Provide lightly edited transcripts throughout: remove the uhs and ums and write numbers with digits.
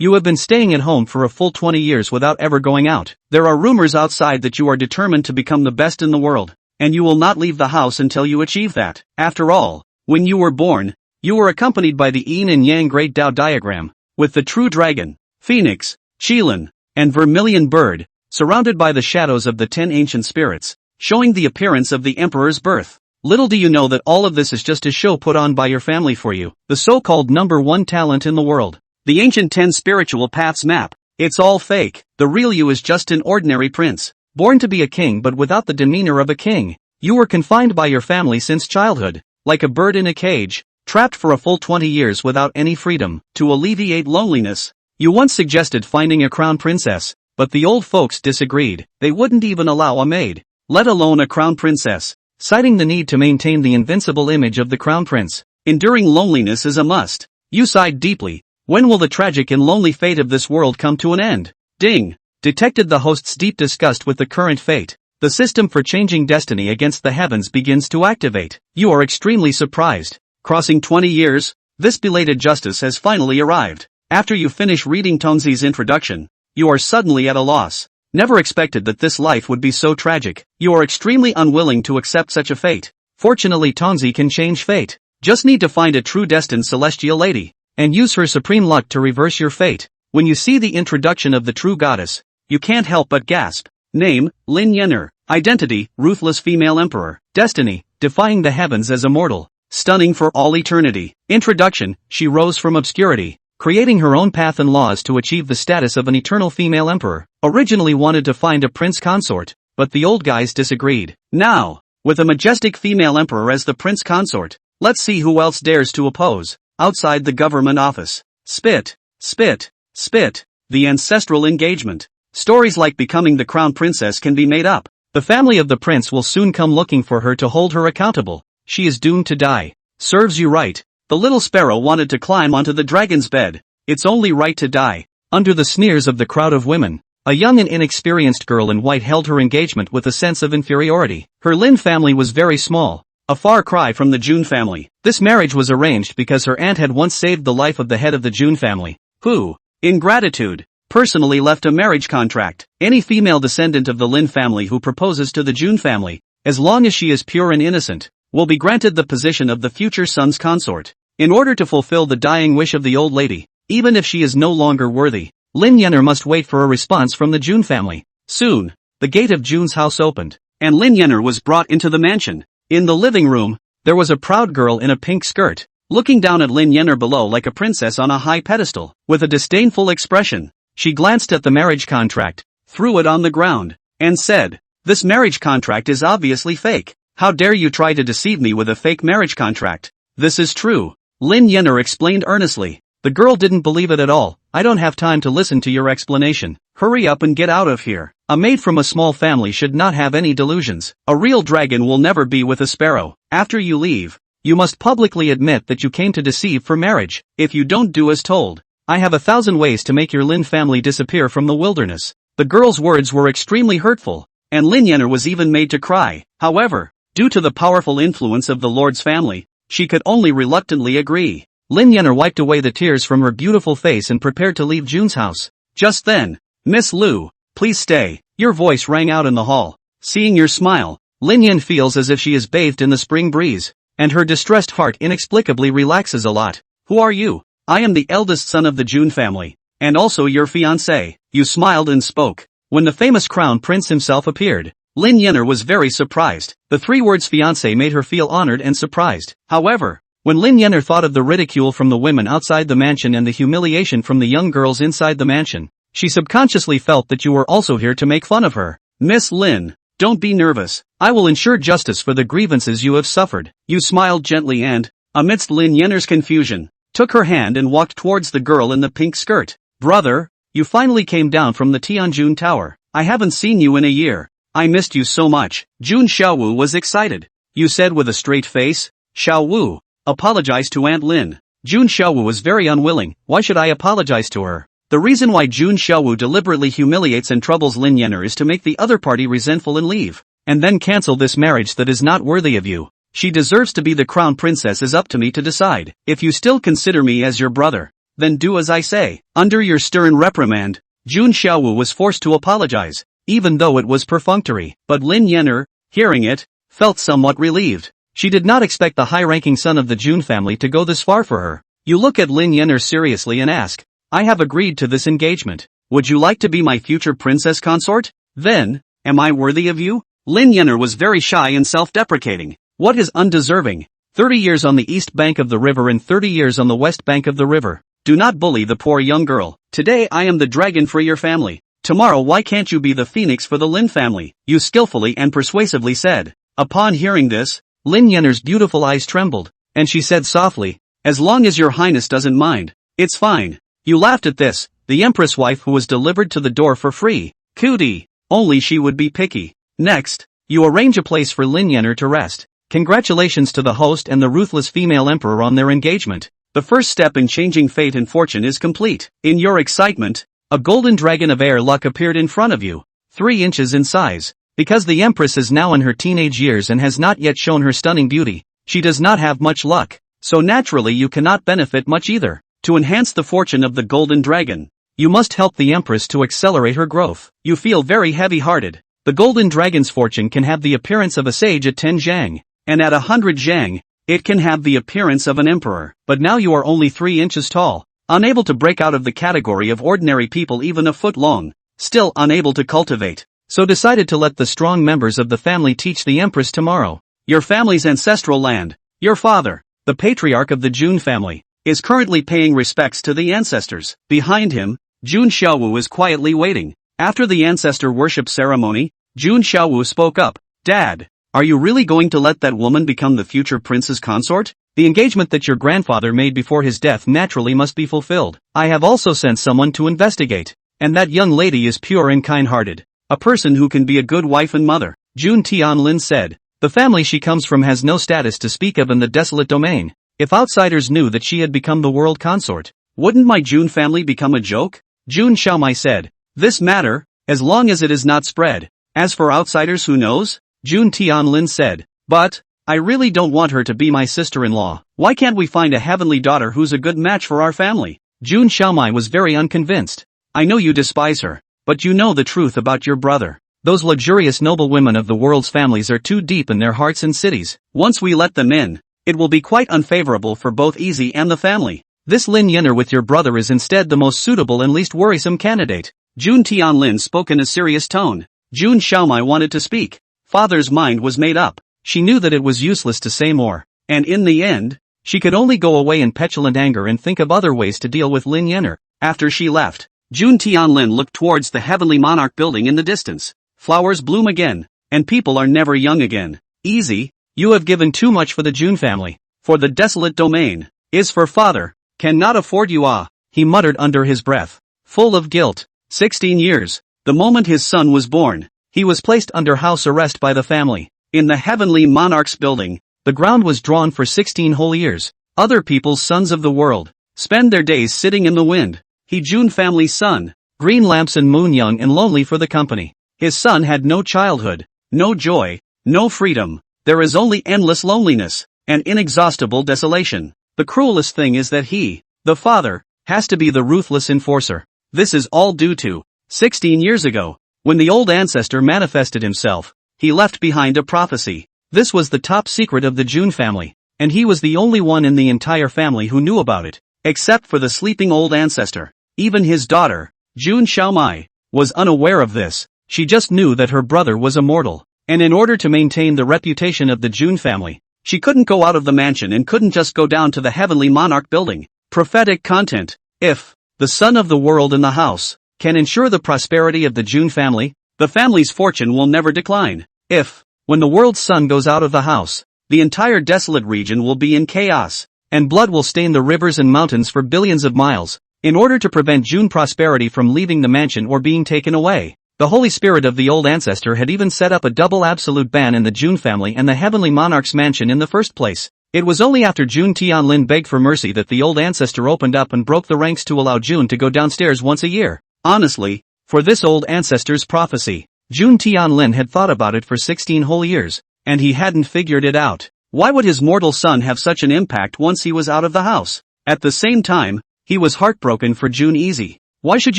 You have been staying at home for a full 20 years without ever going out. There are rumors outside that you are determined to become the best in the world, and you will not leave the house until you achieve that. After all, when you were born, you were accompanied by the yin and yang great Tao diagram, with the true dragon, phoenix, qilin, and vermilion bird, surrounded by the shadows of the 10 ancient spirits, showing the appearance of the emperor's birth. Little do you know that all of this is just a show put on by your family for you, the so-called number 1 talent in the world. The ancient 10 spiritual paths map. It's all fake. The real you is just an ordinary prince, born to be a king but without the demeanor of a king. You were confined by your family since childhood, like a bird in a cage, trapped for a full 20 years without any freedom. To alleviate loneliness, you once suggested finding a crown princess, but the old folks disagreed. They wouldn't even allow a maid, let alone a crown princess, citing the need to maintain the invincible image of the crown prince. Enduring loneliness is a must. You sighed deeply. When will the tragic and lonely fate of this world come to an end? Ding! Detected the host's deep disgust with the current fate. The system for changing destiny against the heavens begins to activate. You are extremely surprised. Crossing 20 years, this belated justice has finally arrived. After you finish reading Tonzi's introduction, you are suddenly at a loss. Never expected that this life would be so tragic. You are extremely unwilling to accept such a fate. Fortunately, Tonzi can change fate. Just need to find a true destined celestial lady, and use her supreme luck to reverse your fate. When you see the introduction of the true goddess, you can't help but gasp. Name, Lin Yenner. Identity, ruthless female emperor. Destiny, defying the heavens as immortal, stunning for all eternity. Introduction, she rose from obscurity, creating her own path and laws to achieve the status of an eternal female emperor. Originally wanted to find a prince consort, but the old guys disagreed. Now, with a majestic female emperor as the prince consort, let's see who else dares to oppose. Outside the government office. Spit, spit, spit. The ancestral engagement. Stories like becoming the crown princess can be made up. The family of the prince will soon come looking for her to hold her accountable. She is doomed to die. Serves you right. The little sparrow wanted to climb onto the dragon's bed. It's only right to die. Under the sneers of the crowd of women, a young and inexperienced girl in white held her engagement with a sense of inferiority. Her Lin family was very small, a far cry from the Jun family. This marriage was arranged because her aunt had once saved the life of the head of the Jun family, who, in gratitude, personally left a marriage contract. Any female descendant of the Lin family who proposes to the Jun family, as long as she is pure and innocent, will be granted the position of the future son's consort. In order to fulfill the dying wish of the old lady, even if she is no longer worthy, Lin Yenner must wait for a response from the Jun family. Soon, the gate of Jun's house opened, and Lin Yenner was brought into the mansion. In the living room, there was a proud girl in a pink skirt, looking down at Lin Yenner below like a princess on a high pedestal. With a disdainful expression, she glanced at the marriage contract, threw it on the ground, and said, "This marriage contract is obviously fake. How dare you try to deceive me with a fake marriage contract?" "This is true," Lin Yenner explained earnestly. The girl didn't believe it at all. "I don't have time to listen to your explanation. Hurry up and get out of here." A maid from a small family should not have any delusions. A real dragon will never be with a sparrow. After you leave, you must publicly admit that you came to deceive for marriage. If you don't do as told, I have 1,000 ways to make your Lin family disappear from the wilderness. The girl's words were extremely hurtful, and Lin Yenner was even made to cry. However, due to the powerful influence of the Lord's family, she could only reluctantly agree. Lin Yenner wiped away the tears from her beautiful face and prepared to leave Jun's house. Just then, "Miss Lu, please stay," your voice rang out in the hall. Seeing your smile, Lin Yen feels as if she is bathed in the spring breeze, and her distressed heart inexplicably relaxes a lot. "Who are you?" "I am the eldest son of the Jun family, and also your fiancé." You smiled and spoke. When the famous crown prince himself appeared, Lin Yenner was very surprised. The 3 words fiancé made her feel honored and surprised. However, when Lin Yenner thought of the ridicule from the women outside the mansion and the humiliation from the young girls inside the mansion, she subconsciously felt that you were also here to make fun of her. "Miss Lin, don't be nervous. I will ensure justice for the grievances you have suffered." You smiled gently and, amidst Lin Yenner's confusion, took her hand and walked towards the girl in the pink skirt. "Brother, you finally came down from the Tianjun Tower. I haven't seen you in a year. I missed you so much." Jun Xiaowu was excited. You said with a straight face. "Xiaowu, apologize to Aunt Lin." Jun Xiaowu was very unwilling. "Why should I apologize to her?" The reason why Jun Xiaowu deliberately humiliates and troubles Lin Yenner is to make the other party resentful and leave, and then cancel this marriage that is not worthy of you. She deserves to be the crown princess. Is up to me to decide. If you still consider me as your brother, then do as I say. Under your stern reprimand, Jun Xiaowu was forced to apologize, even though it was perfunctory. But Lin Yenner, hearing it, felt somewhat relieved. She did not expect the high-ranking son of the Jun family to go this far for her. You look at Lin Yenner seriously and ask, I have agreed to this engagement. Would you like to be my future princess consort? Then, am I worthy of you? Lin Yenner was very shy and self-deprecating. What is undeserving? 30 years on the east bank of the river and 30 years on the west bank of the river. Do not bully the poor young girl. Today I am the dragon for your family. Tomorrow why can't you be the phoenix for the Lin family? You skillfully and persuasively said. Upon hearing this, Lin Yenner's beautiful eyes trembled, and she said softly, as long as your highness doesn't mind, it's fine. You laughed at this, the empress wife who was delivered to the door for free. Cootie. Only she would be picky. Next, you arrange a place for Lin Yenner to rest. Congratulations to the host and the ruthless female emperor on their engagement. The first step in changing fate and fortune is complete. In your excitement, a golden dragon of air luck appeared in front of you, 3 inches in size. Because the empress is now in her teenage years and has not yet shown her stunning beauty, she does not have much luck, so naturally you cannot benefit much either. To enhance the fortune of the golden dragon, you must help the empress to accelerate her growth. You feel very heavy-hearted. The golden dragon's fortune can have the appearance of a sage at 10 zhang, and at 100 zhang, it can have the appearance of an emperor. But now you are only 3 inches tall, unable to break out of the category of ordinary people even a foot long, still unable to cultivate. So decided to let the strong members of the family teach the empress tomorrow. Your family's ancestral land, your father, the patriarch of the Jun family, is currently paying respects to the ancestors. Behind him, Jun Xiaowu is quietly waiting. After the ancestor worship ceremony, Jun Xiaowu spoke up. Dad, are you really going to let that woman become the future prince's consort? The engagement that your grandfather made before his death naturally must be fulfilled. I have also sent someone to investigate. And that young lady is pure and kind-hearted. A person who can be a good wife and mother. Jun Tianlin said. The family she comes from has no status to speak of in the desolate domain. If outsiders knew that she had become the world consort, wouldn't my Jun family become a joke? Jun Xiaomai said. This matter, as long as it is not spread. As for outsiders, who knows? Jun Tianlin said. But, I really don't want her to be my sister-in-law. Why can't we find a heavenly daughter who's a good match for our family? Jun Xiaomai was very unconvinced. I know you despise her, but you know the truth about your brother. Those luxurious noble women of the world's families are too deep in their hearts and cities. Once we let them in, it will be quite unfavorable for both Easy and the family. This Lin Yenner with your brother is instead the most suitable and least worrisome candidate. Jun Tianlin spoke in a serious tone. Jun Xiaomai wanted to speak. Father's mind was made up. She knew that it was useless to say more. And in the end, she could only go away in petulant anger and think of other ways to deal with Lin Yenner. After she left, Jun Tianlin looked towards the heavenly monarch building in the distance. Flowers bloom again, and people are never young again. Easy, you have given too much for the Jun family. For the desolate domain, is for father, cannot afford you he muttered under his breath, full of guilt. 16 years, the moment his son was born, he was placed under house arrest by the family. In the heavenly monarch's building, the ground was drawn for 16 whole years. Other people's sons of the world spend their days sitting in the wind. He Jun family's son, green lamps and moon young and lonely for the company. His son had no childhood, no joy, no freedom. There is only endless loneliness, and inexhaustible desolation. The cruelest thing is that he, the father, has to be the ruthless enforcer. This is all due to 16 years ago, when the old ancestor manifested himself. He left behind a prophecy. This was the top secret of the Jun family, and he was the only one in the entire family who knew about it, except for the sleeping old ancestor. Even his daughter, Jun Xiaomai, was unaware of this. She just knew that her brother was immortal, and in order to maintain the reputation of the Jun family, she couldn't go out of the mansion and couldn't just go down to the heavenly monarch building. Prophetic content. If the son of the world in the house can ensure the prosperity of the Jun family, the family's fortune will never decline. If, when the world's sun goes out of the house, the entire desolate region will be in chaos, and blood will stain the rivers and mountains for billions of miles, in order to prevent Jun prosperity from leaving the mansion or being taken away. The holy spirit of the old ancestor had even set up a double absolute ban in the Jun family and the heavenly monarch's mansion in the first place. It was only after Jun Tianlin begged for mercy that the old ancestor opened up and broke the ranks to allow Jun to go downstairs once a year. Honestly, for this old ancestor's prophecy, Jun Tianlin had thought about it for 16 whole years, and he hadn't figured it out. Why would his mortal son have such an impact once he was out of the house? At the same time, He was heartbroken for June Easy. Why should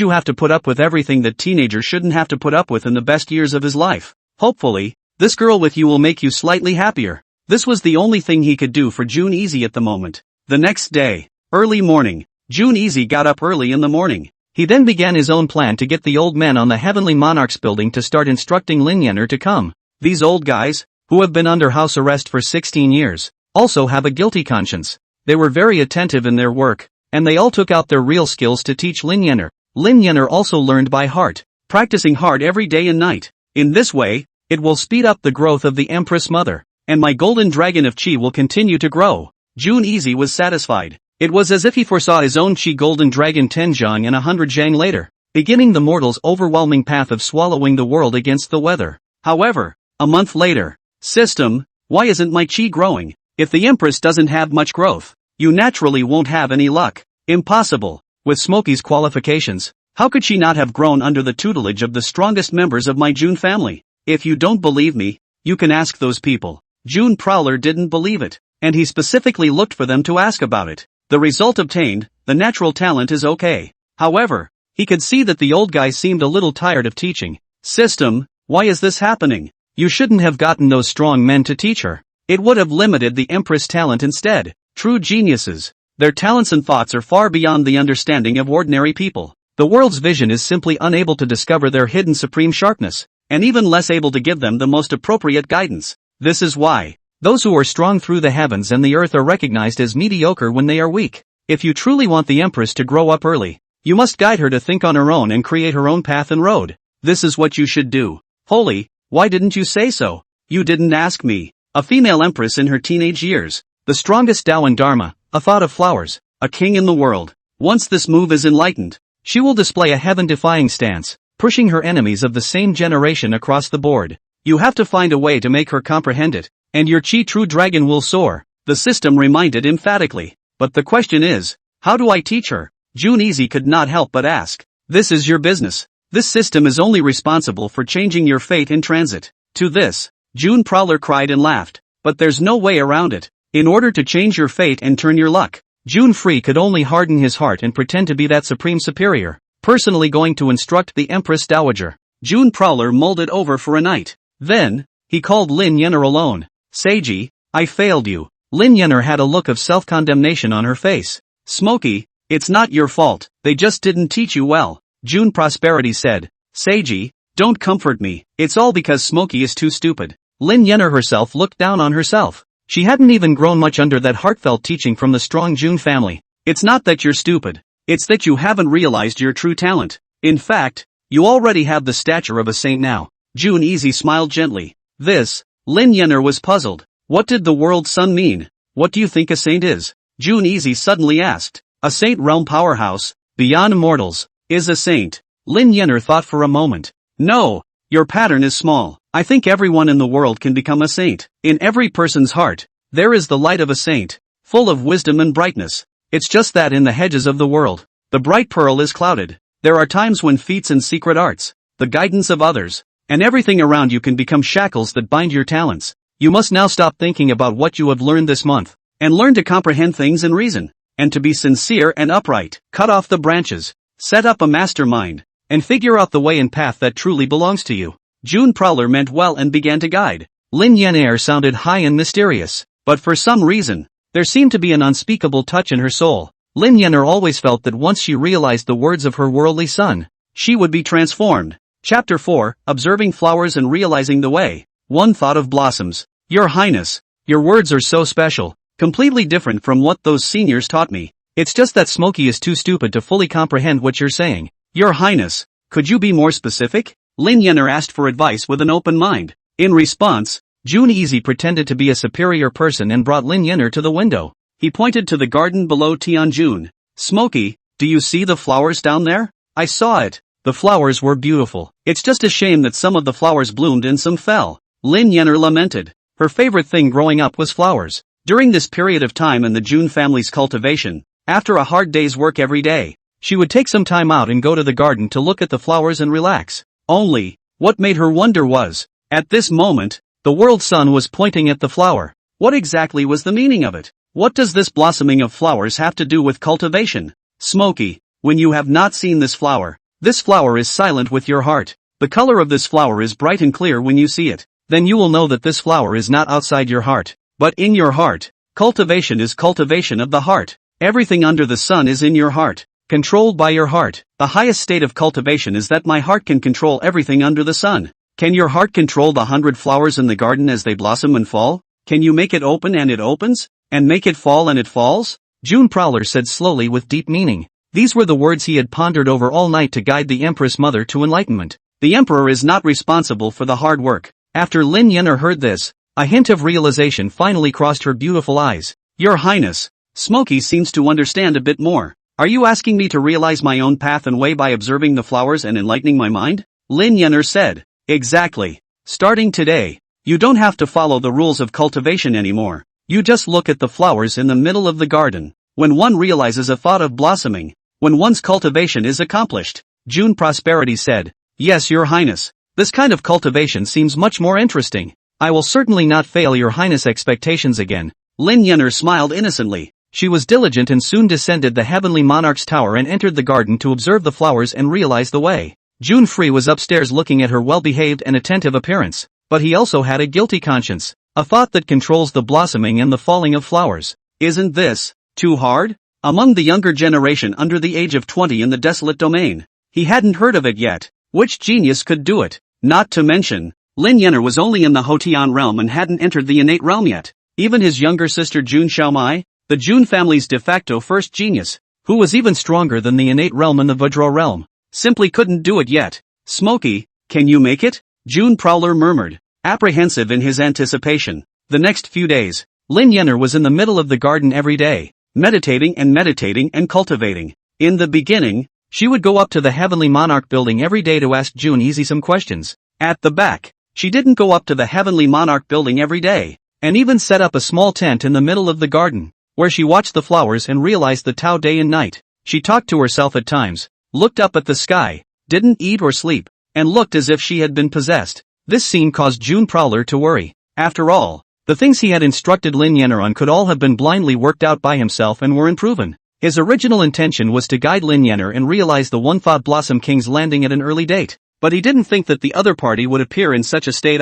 you have to put up with everything that teenagers shouldn't have to put up with in the best years of his life? Hopefully, this girl with you will make you slightly happier. This was the only thing he could do for June Easy at the moment. The next day, early morning, June Easy got up early in the morning. He then began his own plan to get the old men on the Heavenly Monarchs building to start instructing Lin Yener to come. These old guys, who have been under house arrest for 16 years, also have a guilty conscience. They were very attentive in their work, and they all took out their real skills to teach Lin Yener. Lin Yener also learned by heart, practicing hard every day and night. In this way, it will speed up the growth of the Empress Mother, and my golden dragon of Qi will continue to grow. June Easy was satisfied. It was as if he foresaw his own Qi golden dragon 10 zhang and 100 zhang later, beginning the mortal's overwhelming path of swallowing the world against the weather. However, a month later, system, why isn't my Qi growing? If the Empress doesn't have much growth, you naturally won't have any luck. Impossible. With Smokey's qualifications, how could she not have grown under the tutelage of the strongest members of my June family? If you don't believe me, you can ask those people. June Prowler didn't believe it, and he specifically looked for them to ask about it. The result obtained, the natural talent is okay. However, he could see that the old guy seemed a little tired of teaching. System, why is this happening? You shouldn't have gotten those strong men to teach her. It would have limited the Empress' talent instead. True geniuses, their talents and thoughts are far beyond the understanding of ordinary people. The world's vision is simply unable to discover their hidden supreme sharpness, and even less able to give them the most appropriate guidance. This is why those who are strong through the heavens and the earth are recognized as mediocre when they are weak. If you truly want the Empress to grow up early, you must guide her to think on her own and create her own path and road. This is what you should do. Holy, why didn't you say so? You didn't ask me. A female Empress in her teenage years, the strongest Tao and Dharma, a thought of flowers, a king in the world. Once this move is enlightened, she will display a heaven-defying stance, pushing her enemies of the same generation across the board. You have to find a way to make her comprehend it, and your Qi true dragon will soar, the system reminded emphatically. But the question is, how do I teach her? June Easy could not help but ask. This is your business. This system is only responsible for changing your fate in transit. To this, June Prowler cried and laughed. But there's no way around it. In order to change your fate and turn your luck, June Free could only harden his heart and pretend to be that supreme superior, personally going to instruct the Empress Dowager. June Prowler mulled it over for a night. Then, he called Lin Yener alone. Seiji, I failed you. Lin Yener had a look of self-condemnation on her face. Smokey, it's not your fault, they just didn't teach you well. June Prosperity said. Seiji, don't comfort me, it's all because Smokey is too stupid. Lin Yener herself looked down on herself. She hadn't even grown much under that heartfelt teaching from the strong June family. It's not that you're stupid, it's that you haven't realized your true talent. In fact, you already have the stature of a saint now. June Easy smiled gently. Lin Yener was puzzled. What did the world's sun mean? What do you think a saint is? June Easy suddenly asked. A saint realm powerhouse, beyond mortals, is a saint. Lin Yener thought for a moment. No, your pattern is small. I think everyone in the world can become a saint. In every person's heart, there is the light of a saint, full of wisdom and brightness. It's just that in the hedges of the world, the bright pearl is clouded. There are times when feats and secret arts, the guidance of others, and everything around you can become shackles that bind your talents. You must now stop thinking about what you have learned this month, and learn to comprehend things and reason, and to be sincere and upright. Cut off the branches, set up a mastermind, and figure out the way and path that truly belongs to you. June Prowler meant well and began to guide. Lin Yener sounded high and mysterious, but for some reason, there seemed to be an unspeakable touch in her soul. Lin Yener always felt that once she realized the words of her worldly son, she would be transformed. Chapter 4, Observing Flowers and Realizing the Way. One thought of blossoms. Your Highness, your words are so special, completely different from what those seniors taught me. It's just that Smokey is too stupid to fully comprehend what you're saying. Your Highness, could you be more specific? Lin Yener asked for advice with an open mind. In response, June Easy pretended to be a superior person and brought Lin Yener to the window. He pointed to the garden below Tianjun. Smokey, do you see the flowers down there? I saw it. The flowers were beautiful. It's just a shame that some of the flowers bloomed and some fell. Lin Yener lamented. Her favorite thing growing up was flowers. During this period of time in the June family's cultivation, after a hard day's work every day, she would take some time out and go to the garden to look at the flowers and relax. Only, what made her wonder was, at this moment, the world sun was pointing at the flower. What exactly was the meaning of it? What does this blossoming of flowers have to do with cultivation? Smoky, when you have not seen this flower is silent with your heart. The color of this flower is bright and clear when you see it. Then you will know that this flower is not outside your heart, but in your heart. Cultivation is cultivation of the heart. Everything under the sun is in your heart, controlled by your heart. The highest state of cultivation is that my heart can control everything under the sun. Can your heart control the 100 flowers in the garden as they blossom and fall? Can you make it open and it opens? And make it fall and it falls? June Prowler said slowly with deep meaning. These were the words he had pondered over all night to guide the Empress Mother to enlightenment. The Emperor is not responsible for the hard work. After Lin Yenner heard this, a hint of realization finally crossed her beautiful eyes. Your Highness, Smoky seems to understand a bit more. Are you asking me to realize my own path and way by observing the flowers and enlightening my mind? Lin Yenner said. Exactly. Starting today, you don't have to follow the rules of cultivation anymore. You just look at the flowers in the middle of the garden. When one realizes a thought of blossoming, when one's cultivation is accomplished, June Prosperity said. Yes, Your Highness. This kind of cultivation seems much more interesting. I will certainly not fail Your Highness' expectations again. Lin Yenner smiled innocently. She was diligent and soon descended the heavenly monarch's tower and entered the garden to observe the flowers and realize the way. June Free was upstairs looking at her well-behaved and attentive appearance, but he also had a guilty conscience, a thought that controls the blossoming and the falling of flowers. Isn't this too hard? Among the younger generation under the age of 20 in the desolate domain, he hadn't heard of it yet. Which genius could do it? Not to mention, Lin Yenner was only in the Hotian realm and hadn't entered the innate realm yet. Even his younger sister June Xiaomai, the June family's de facto first genius, who was even stronger than the innate realm and the Vajra realm, simply couldn't do it yet. Smoky, can you make it? June Prowler murmured, apprehensive in his anticipation. The next few days, Lin Yenner was in the middle of the garden every day, meditating and cultivating. In the beginning, she would go up to the Heavenly Monarch building every day to ask June Easy some questions. At the back, she didn't go up to the Heavenly Monarch building every day, and even set up a small tent in the middle of the garden, where she watched the flowers and realized the Tao day and night. She talked to herself at times, looked up at the sky, didn't eat or sleep, and looked as if she had been possessed. This scene caused June Prowler to worry. After all, the things he had instructed Lin Yenner on could all have been blindly worked out by himself and were unproven. His original intention was to guide Lin Yenner and realize the one-thought Blossom King's landing at an early date, but he didn't think that the other party would appear in such a state.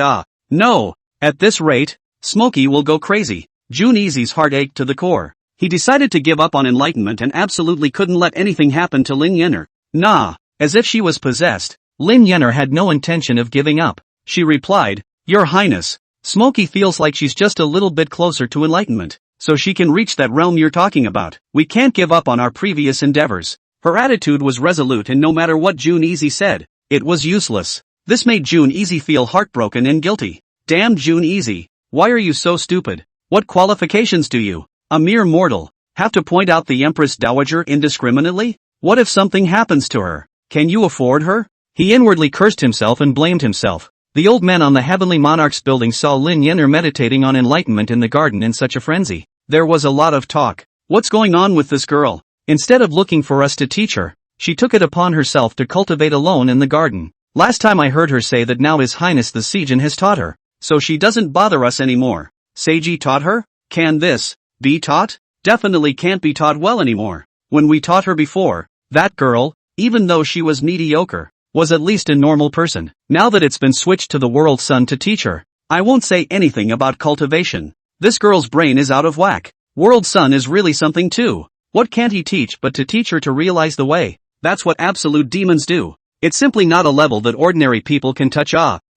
No, at this rate, Smoky will go crazy. June Easy's heart ached to the core. He decided to give up on enlightenment and absolutely couldn't let anything happen to Lin Yenner. Nah, as if she was possessed. Lin Yenner had no intention of giving up. She replied, Your Highness, Smoky feels like she's just a little bit closer to enlightenment, so she can reach that realm you're talking about. We can't give up on our previous endeavors. Her attitude was resolute and no matter what June Easy said, it was useless. This made June Easy feel heartbroken and guilty. Damn June Easy, why are you so stupid? What qualifications do you, a mere mortal, have to point out the Empress Dowager indiscriminately? What if something happens to her? Can you afford her? He inwardly cursed himself and blamed himself. The old man on the Heavenly Monarch's building saw Lin Yenner meditating on enlightenment in the garden in such a frenzy. There was a lot of talk. What's going on with this girl? Instead of looking for us to teach her, she took it upon herself to cultivate alone in the garden. Last time I heard her say that now His Highness the Sejin has taught her, so she doesn't bother us anymore. Seiji taught her? Can this be taught? Definitely can't be taught well anymore. When we taught her before, that girl, even though she was mediocre, was at least a normal person. Now that it's been switched to the World Sun to teach her, I won't say anything about cultivation. This girl's brain is out of whack. World Sun is really something too. What can't he teach but to teach her to realize the way? That's what absolute demons do. It's simply not a level that ordinary people can touch.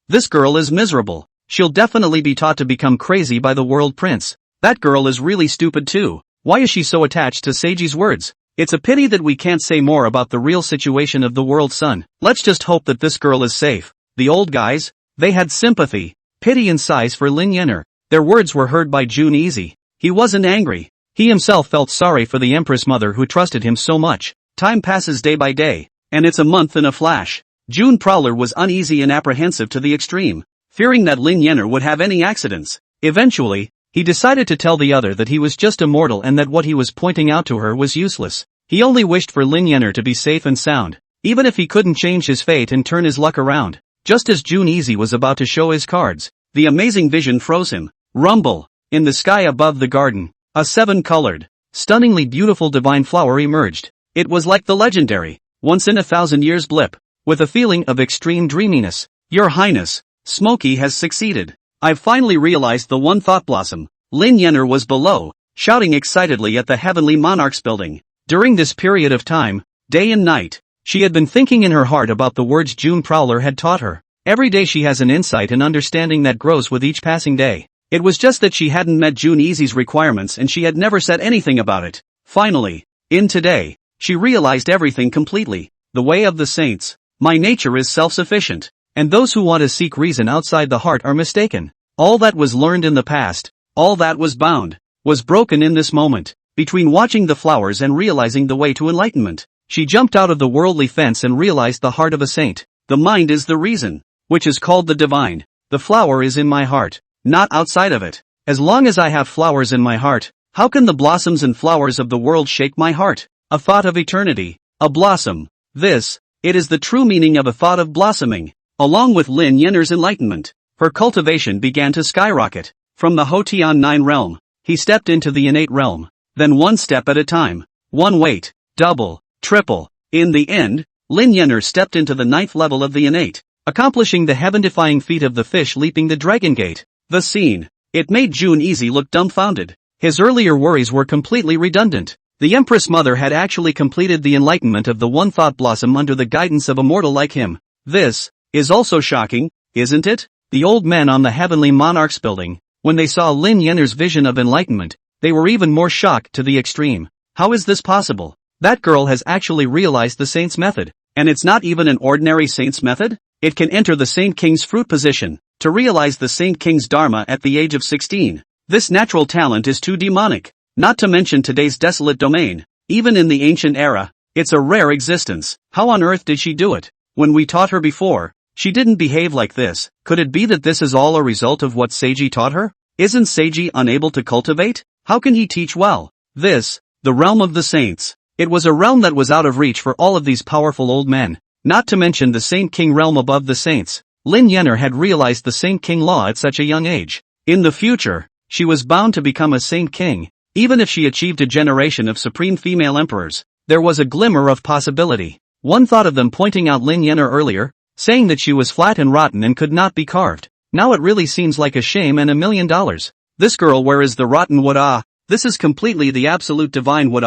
This girl is miserable. She'll definitely be taught to become crazy by the World Prince. That girl is really stupid too. Why is she so attached to Seiji's words? It's a pity that we can't say more about the real situation of the World Sun. Let's just hope that this girl is safe. The old guys, they had sympathy, pity and sighs for Lin Yenner. Their words were heard by June Easy. He wasn't angry. He himself felt sorry for the Empress Mother who trusted him so much. Time passes day by day, and it's a month in a flash. June Prowler was uneasy and apprehensive to the extreme, fearing that Lin Yenner would have any accidents. Eventually, he decided to tell the other that he was just a mortal and that what he was pointing out to her was useless. He only wished for Lin Yenner to be safe and sound, even if he couldn't change his fate and turn his luck around. Just as June Easy was about to show his cards, the amazing vision froze him. Rumble! In the sky above the garden, a 7-colored, stunningly beautiful divine flower emerged. It was like the legendary, once-in-a-thousand-years blip, with a feeling of extreme dreaminess. Your Highness, Smokey has succeeded. I've finally realized the one thought blossom. Lin Yenner was below, shouting excitedly at the Heavenly Monarch's building. During this period of time, day and night, she had been thinking in her heart about the words June Prowler had taught her. Every day she has an insight and understanding that grows with each passing day. It was just that she hadn't met June Easy's requirements and she had never said anything about it. Finally, in today, she realized everything completely. The way of the saints. My nature is self-sufficient, and those who want to seek reason outside the heart are mistaken. All that was learned in the past, all that was bound, was broken in this moment. Between watching the flowers and realizing the way to enlightenment, she jumped out of the worldly fence and realized the heart of a saint. The mind is the reason, which is called the divine. The flower is in my heart, not outside of it. As long as I have flowers in my heart, how can the blossoms and flowers of the world shake my heart? A thought of eternity, a blossom. It is the true meaning of a thought of blossoming. Along with Lin Yenner's enlightenment, her cultivation began to skyrocket. From the Hotian 9 realm, he stepped into the innate realm. Then one step at a time, one weight, double, triple. In the end, Lin Yenner stepped into the 9th level of the innate, accomplishing the heaven-defying feat of the fish leaping the dragon gate. The scene. It made June Easy look dumbfounded. His earlier worries were completely redundant. The Empress Mother had actually completed the enlightenment of the one thought blossom under the guidance of a mortal like him. This is also shocking, isn't it? The old men on the Heavenly Monarch's building, when they saw Lin Yenner's vision of enlightenment, they were even more shocked to the extreme. How is this possible? That girl has actually realized the saint's method, and it's not even an ordinary saint's method? It can enter the Saint King's fruit position, to realize the Saint King's Dharma at the age of 16. This natural talent is too demonic. Not to mention today's desolate domain. Even in the ancient era, it's a rare existence. How on earth did she do it? When we taught her before, she didn't behave like this. Could it be that this is all a result of what Seiji taught her? Isn't Seiji unable to cultivate? How can he teach well? The realm of the saints. It was a realm that was out of reach for all of these powerful old men. Not to mention the Saint King realm above the saints. Lin Yenner had realized the Saint King law at such a young age. In the future, she was bound to become a Saint King. Even if she achieved a generation of supreme female emperors, there was a glimmer of possibility. One thought of them pointing out Lin Yenner earlier, saying that she was flat and rotten and could not be carved. Now it really seems like a shame and $1 million. This girl, where is the rotten wood? This is completely the absolute divine wood.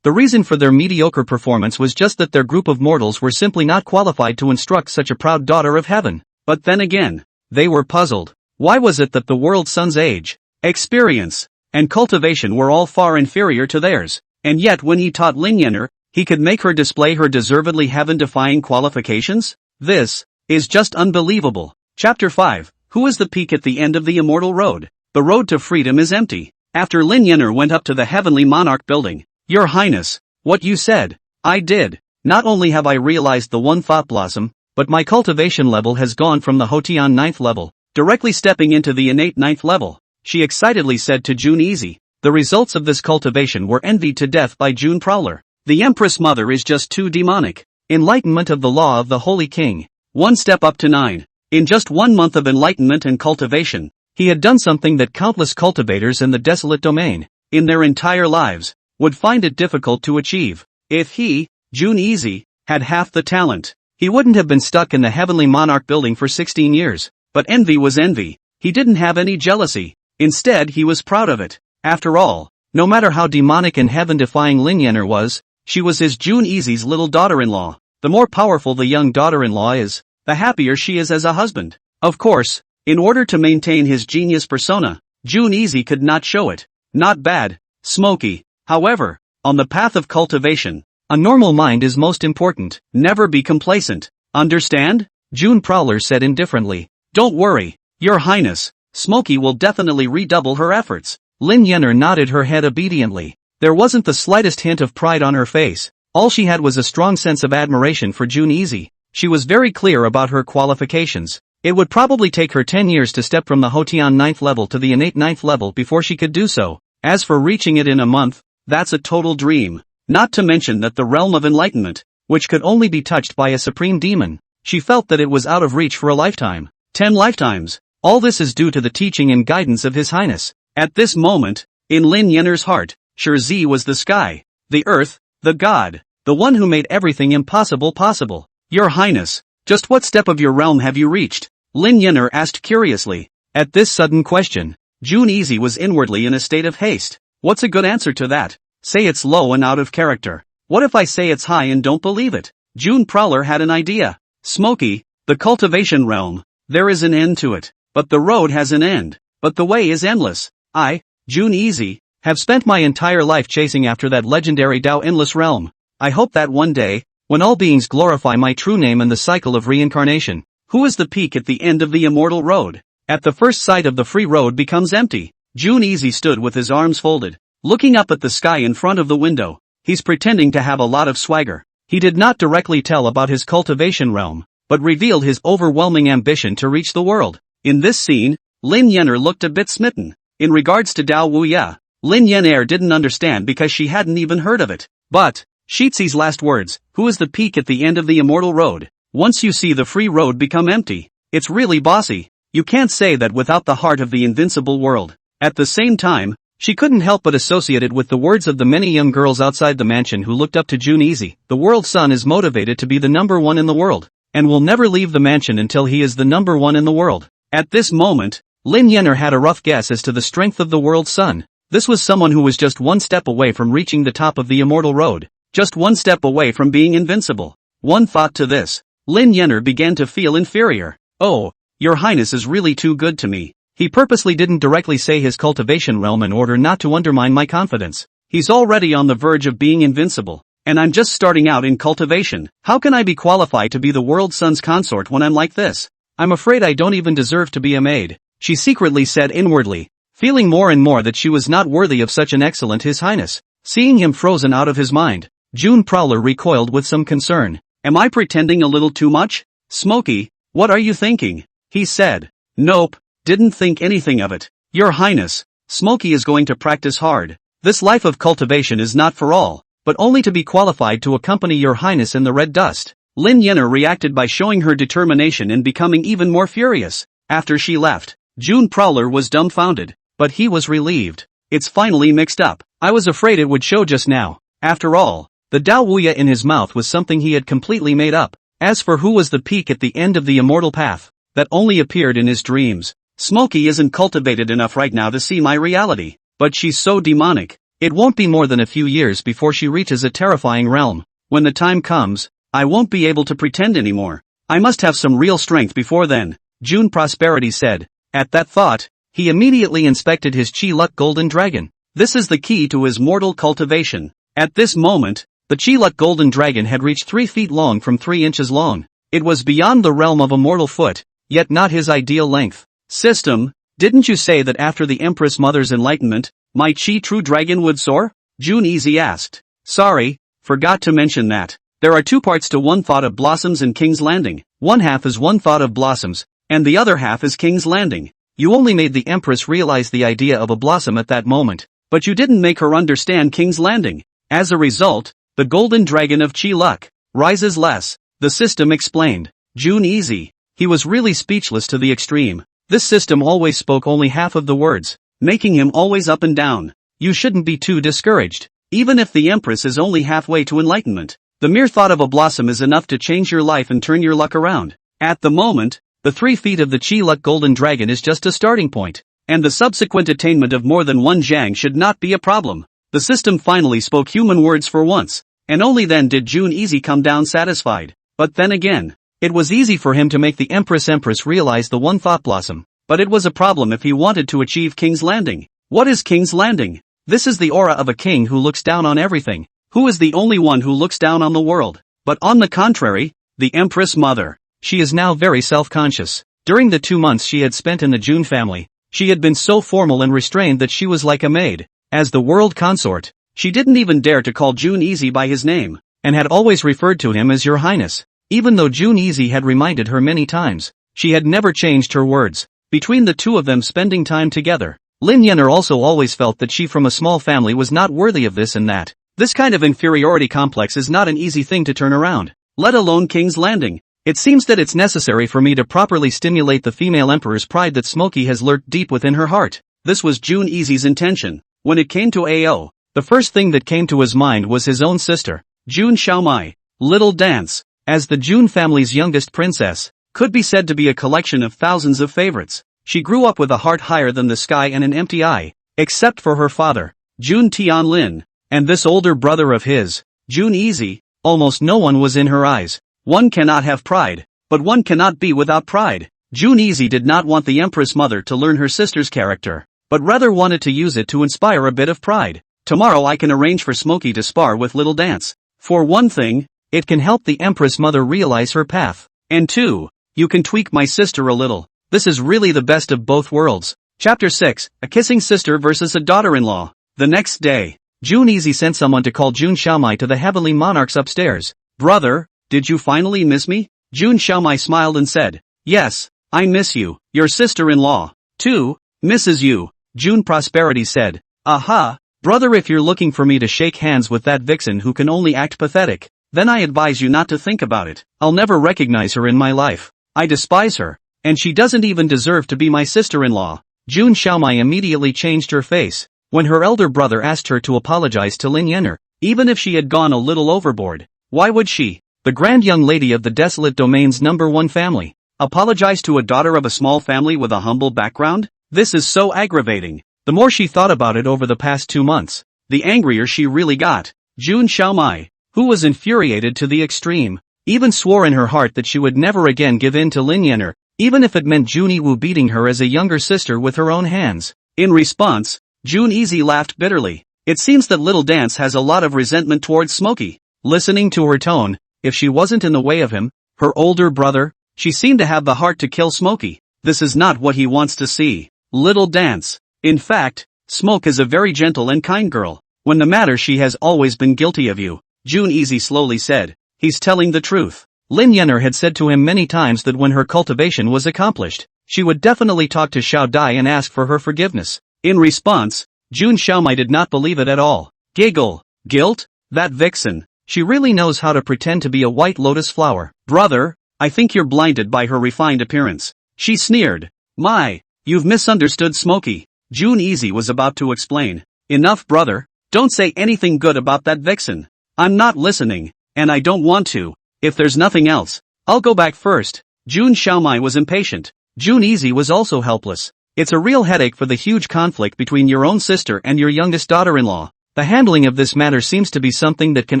The reason for their mediocre performance was just that their group of mortals were simply not qualified to instruct such a proud daughter of heaven. But then again, they were puzzled. Why was it that the world's son's age, experience, and cultivation were all far inferior to theirs, and yet when he taught Lin Yenner, he could make her display her deservedly heaven-defying qualifications? This is just unbelievable. Chapter 5. Who is the peak at the end of the immortal road? The road to freedom is empty. After Lin Yenner went up to the Heavenly Monarch building, Your Highness, what you said, I did. Not only have I realized the one thought blossom, but my cultivation level has gone from the Hotian 9th level, directly stepping into the innate 9th level. She excitedly said to June Easy. The results of this cultivation were envied to death by June Prowler. The Empress Mother is just too demonic. Enlightenment of the law of the Holy King. One step up to 9. In just 1 month of enlightenment and cultivation, he had done something that countless cultivators in the desolate domain, in their entire lives, would find it difficult to achieve. If he, June Easy, had half the talent, he wouldn't have been stuck in the Heavenly Monarch building for 16 years. But envy was envy. He didn't have any jealousy. Instead, he was proud of it. After all, no matter how demonic and heaven-defying Lin Yenner was, she was his June Easy's little daughter-in-law. The more powerful the young daughter-in-law is, the happier she is as a husband. Of course, in order to maintain his genius persona, June Easy could not show it. Not bad, Smokey. However, on the path of cultivation, a normal mind is most important. Never be complacent. Understand? June Prowler said indifferently. Don't worry, Your Highness. Smokey will definitely redouble her efforts. Lin Yenner nodded her head obediently. There wasn't the slightest hint of pride on her face. All she had was a strong sense of admiration for June Easy. She was very clear about her qualifications. It would probably take her 10 years to step from the Hotian 9th level to the innate 9th level before she could do so. As for reaching it in a month, that's a total dream. Not to mention that the realm of enlightenment, which could only be touched by a supreme demon, she felt that it was out of reach for a lifetime. 10 lifetimes. All this is due to the teaching and guidance of His Highness. At this moment, in Lin Yenner's heart, Shirzi was the sky, the earth, the god, the the one who made everything impossible possible. Your Highness, just what step of your realm have you reached? Lin Yener asked curiously. At this sudden question, Jun Easy was inwardly in a state of haste. What's a good answer to that? Say it's low and out of character. What if I say it's high and don't believe it? June Prowler had an idea. Smoky, the cultivation realm. There is an end to it. But the road has an end. But the way is endless. I, Jun Easy, have spent my entire life chasing after that legendary Tao endless realm. I hope that one day, when all beings glorify my true name and the cycle of reincarnation, who is the peak at the end of the immortal road? At the first sight of the free road becomes empty. Jun Easy stood with his arms folded, looking up at the sky in front of the window. He's pretending to have a lot of swagger. He did not directly tell about his cultivation realm, but revealed his overwhelming ambition to reach the world. In this scene, Lin Yener looked a bit smitten. In regards to Dao Wuya, Lin Yener didn't understand because she hadn't even heard of it. But, Shizi's last words, who is the peak at the end of the immortal road? Once you see the free road become empty, it's really bossy. You can't say that without the heart of the invincible world. At the same time, she couldn't help but associate it with the words of the many young girls outside the mansion who looked up to Jun Easy. The world's son is motivated to be the number one in the world, and will never leave the mansion until he is the number one in the world. At this moment, Lin Yener had a rough guess as to the strength of the world's son. This was someone who was just one step away from reaching the top of the immortal road, just one step away from being invincible. One thought to this, Lin Yener began to feel inferior. Oh, Your Highness is really too good to me. He purposely didn't directly say his cultivation realm in order not to undermine my confidence. He's already on the verge of being invincible, and I'm just starting out in cultivation. How can I be qualified to be the world's son's consort when I'm like this? I'm afraid I don't even deserve to be a maid, she secretly said inwardly, feeling more and more that she was not worthy of such an excellent His Highness. Seeing him frozen out of his mind, June Prowler recoiled with some concern. Am I pretending a little too much? Smoky, what are you thinking? He said. Nope. Didn't think anything of it. Your Highness, Smoky is going to practice hard. This life of cultivation is not for all, but only to be qualified to accompany Your Highness in the red dust. Lin Yener reacted by showing her determination and becoming even more furious. After she left, June Prowler was dumbfounded, but he was relieved. It's finally mixed up. I was afraid it would show just now. After all, the Dao Wuya in his mouth was something he had completely made up. As for who was the peak at the end of the immortal path, that only appeared in his dreams. Smoky isn't cultivated enough right now to see my reality, but she's so demonic. It won't be more than a few years before she reaches a terrifying realm. When the time comes, I won't be able to pretend anymore. I must have some real strength before then, June Prosperity said. At that thought, he immediately inspected his Chi Luck Golden Dragon. This is the key to his mortal cultivation. At this moment, the Chi Luck Golden Dragon had reached 3 feet long from 3 inches long. It was beyond the realm of a mortal foot, yet not his ideal length. System, didn't you say that after the Empress Mother's enlightenment, my Chi True Dragon would soar? Jun Easy asked. Sorry, forgot to mention that. There are 2 parts to One Thought of Blossoms and King's Landing. One half is One Thought of Blossoms, and the other half is King's Landing. You only made the Empress realize the idea of a blossom at that moment, but you didn't make her understand King's Landing. As a result, the Golden Dragon of Chi Luck rises less, the system explained. Jun Easy, he was really speechless to the extreme. This system always spoke only half of the words, making him always up and down. You shouldn't be too discouraged. Even if the Empress is only halfway to enlightenment, the mere thought of a blossom is enough to change your life and turn your luck around. At the moment, the 3 feet of the Chi Luck Golden Dragon is just a starting point, and the subsequent attainment of more than 1 Zhang should not be a problem. The system finally spoke human words for once, and only then did Jun Easy come down satisfied. But then again, it was easy for him to make the Empress realize the One Thought Blossom, but it was a problem if he wanted to achieve King's Landing. What is King's Landing? This is the aura of a king who looks down on everything, who is the only one who looks down on the world. But on the contrary, the Empress Mother, she is now very self-conscious. During the 2 months she had spent in the Jun family, she had been so formal and restrained that she was like a maid. As the world consort, she didn't even dare to call Jun Easy by his name, and had always referred to him as Your Highness. Even though Jun Easy had reminded her many times, she had never changed her words. Between the 2 of them spending time together, Lin Yener also always felt that she from a small family was not worthy of this and that. This kind of inferiority complex is not an easy thing to turn around, let alone King's Landing. It seems that it's necessary for me to properly stimulate the female emperor's pride that Smoky has lurked deep within her heart. This was Jun Easy's intention. When it came to AO, the first thing that came to his mind was his own sister. Jun Xiaomai. Little Dance. As the Jun family's youngest princess, could be said to be a collection of thousands of favorites. She grew up with a heart higher than the sky and an empty eye, except for her father, Jun Tianlin, and this older brother of his, Jun Easy. Almost no one was in her eyes. One cannot have pride, but one cannot be without pride. Jun Easy did not want the Empress Mother to learn her sister's character, but rather wanted to use it to inspire a bit of pride. Tomorrow I can arrange for Smokey to spar with Little Dance. For one thing, it can help the Empress Mother realize her path. And two, you can tweak my sister a little. This is really the best of both worlds. Chapter 6, A Kissing Sister versus a Daughter-in-Law. The next day, Jun Easy sent someone to call Jun Xiaomai to the heavenly monarchs upstairs. Brother, did you finally miss me? Jun Xiaomai smiled and said, yes, I miss you. Your sister-in-law, too, misses you. Jun Prosperity said, aha, brother, if you're looking for me to shake hands with that vixen who can only act pathetic, then I advise you not to think about it. I'll never recognize her in my life. I despise her, and she doesn't even deserve to be my sister-in-law. Jun Xiaomai immediately changed her face when her elder brother asked her to apologize to Lin Yenner, even if she had gone a little overboard. Why would she, the grand young lady of the desolate domain's #1 family, apologize to a daughter of a small family with a humble background? This is so aggravating. The more she thought about it over the past 2 months, the angrier she really got. Jun Xiaomai, who was infuriated to the extreme, even swore in her heart that she would never again give in to Lin Yenner, even if it meant Jun Yiwu beating her as a younger sister with her own hands. In response, Jun Easy laughed bitterly. It seems that Little Dance has a lot of resentment towards Smokey. Listening to her tone, if she wasn't in the way of him, her older brother, she seemed to have the heart to kill Smokey. This is not what he wants to see. Little Dance. In fact, Smoke is a very gentle and kind girl. When the matter, she has always been guilty of you. Jun Easy slowly said, he's telling the truth. Lin Yenner had said to him many times that when her cultivation was accomplished, she would definitely talk to Xiao Dai and ask for her forgiveness. In response, Jun Xiaomai did not believe it at all. Giggle. Guilt? That vixen. She really knows how to pretend to be a white lotus flower. Brother, I think you're blinded by her refined appearance. She sneered. My, you've misunderstood Smokey. Jun Easy was about to explain. Enough, brother. Don't say anything good about that vixen. I'm not listening, and I don't want to. If there's nothing else, I'll go back first. Jun Xiaomai was impatient. Jun Easy was also helpless. It's a real headache for the huge conflict between your own sister and your youngest daughter-in-law. The handling of this matter seems to be something that can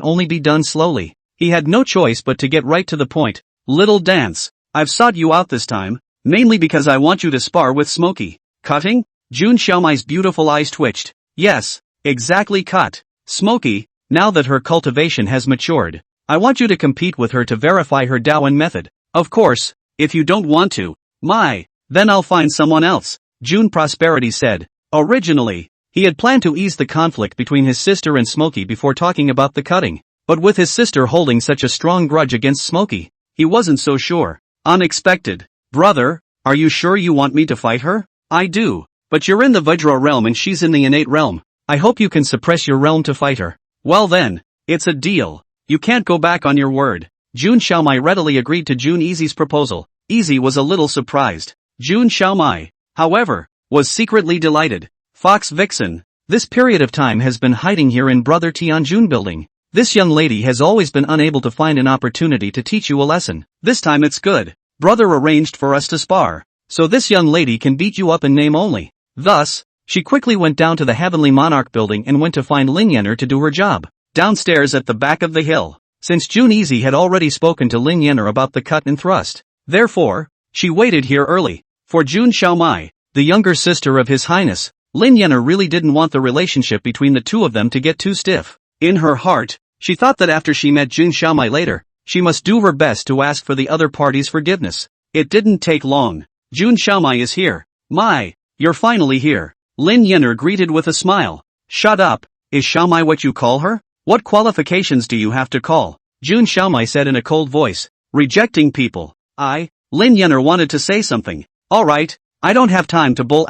only be done slowly. He had no choice but to get right to the point. Little Dance, I've sought you out this time, mainly because I want you to spar with Smokey. Cutting? Jun Xiaomai's beautiful eyes twitched. Yes, exactly, cut. Smokey, now that her cultivation has matured, I want you to compete with her to verify her Daoan method. Of course, if you don't want to, then I'll find someone else, Jun Prosperity said. Originally, he had planned to ease the conflict between his sister and Smokey before talking about the cutting, but with his sister holding such a strong grudge against Smokey, he wasn't so sure. Unexpected. Brother, are you sure you want me to fight her? I do, but you're in the Vajra realm and she's in the innate realm. I hope you can suppress your realm to fight her. Well then, it's a deal. You can't go back on your word. Jun Xiaomai readily agreed to Jun Easy's proposal. Easy was a little surprised. Jun Xiaomai, however, was secretly delighted. Fox Vixen, this period of time has been hiding here in Brother Tianjun building. This young lady has always been unable to find an opportunity to teach you a lesson. This time it's good. Brother arranged for us to spar, so this young lady can beat you up in name only. Thus, she quickly went down to the Heavenly Monarch building and went to find Lin Yenner to do her job. Downstairs at the back of the hill, since Jun Easy had already spoken to Lin Yenner about the cut and thrust, therefore, she waited here early. For Jun Xiaomai, the younger sister of His Highness, Lin Yenner really didn't want the relationship between the two of them to get too stiff. In her heart, she thought that after she met Jun Xiaomai later, she must do her best to ask for the other party's forgiveness. It didn't take long. Jun Xiaomai is here. My, you're finally here. Lin Yenner greeted with a smile. Shut up, is Xiaomai what you call her? What qualifications do you have to call? Jun Xiaomai said in a cold voice. Rejecting people. Lin Yenner wanted to say something. Alright, I don't have time to bull *****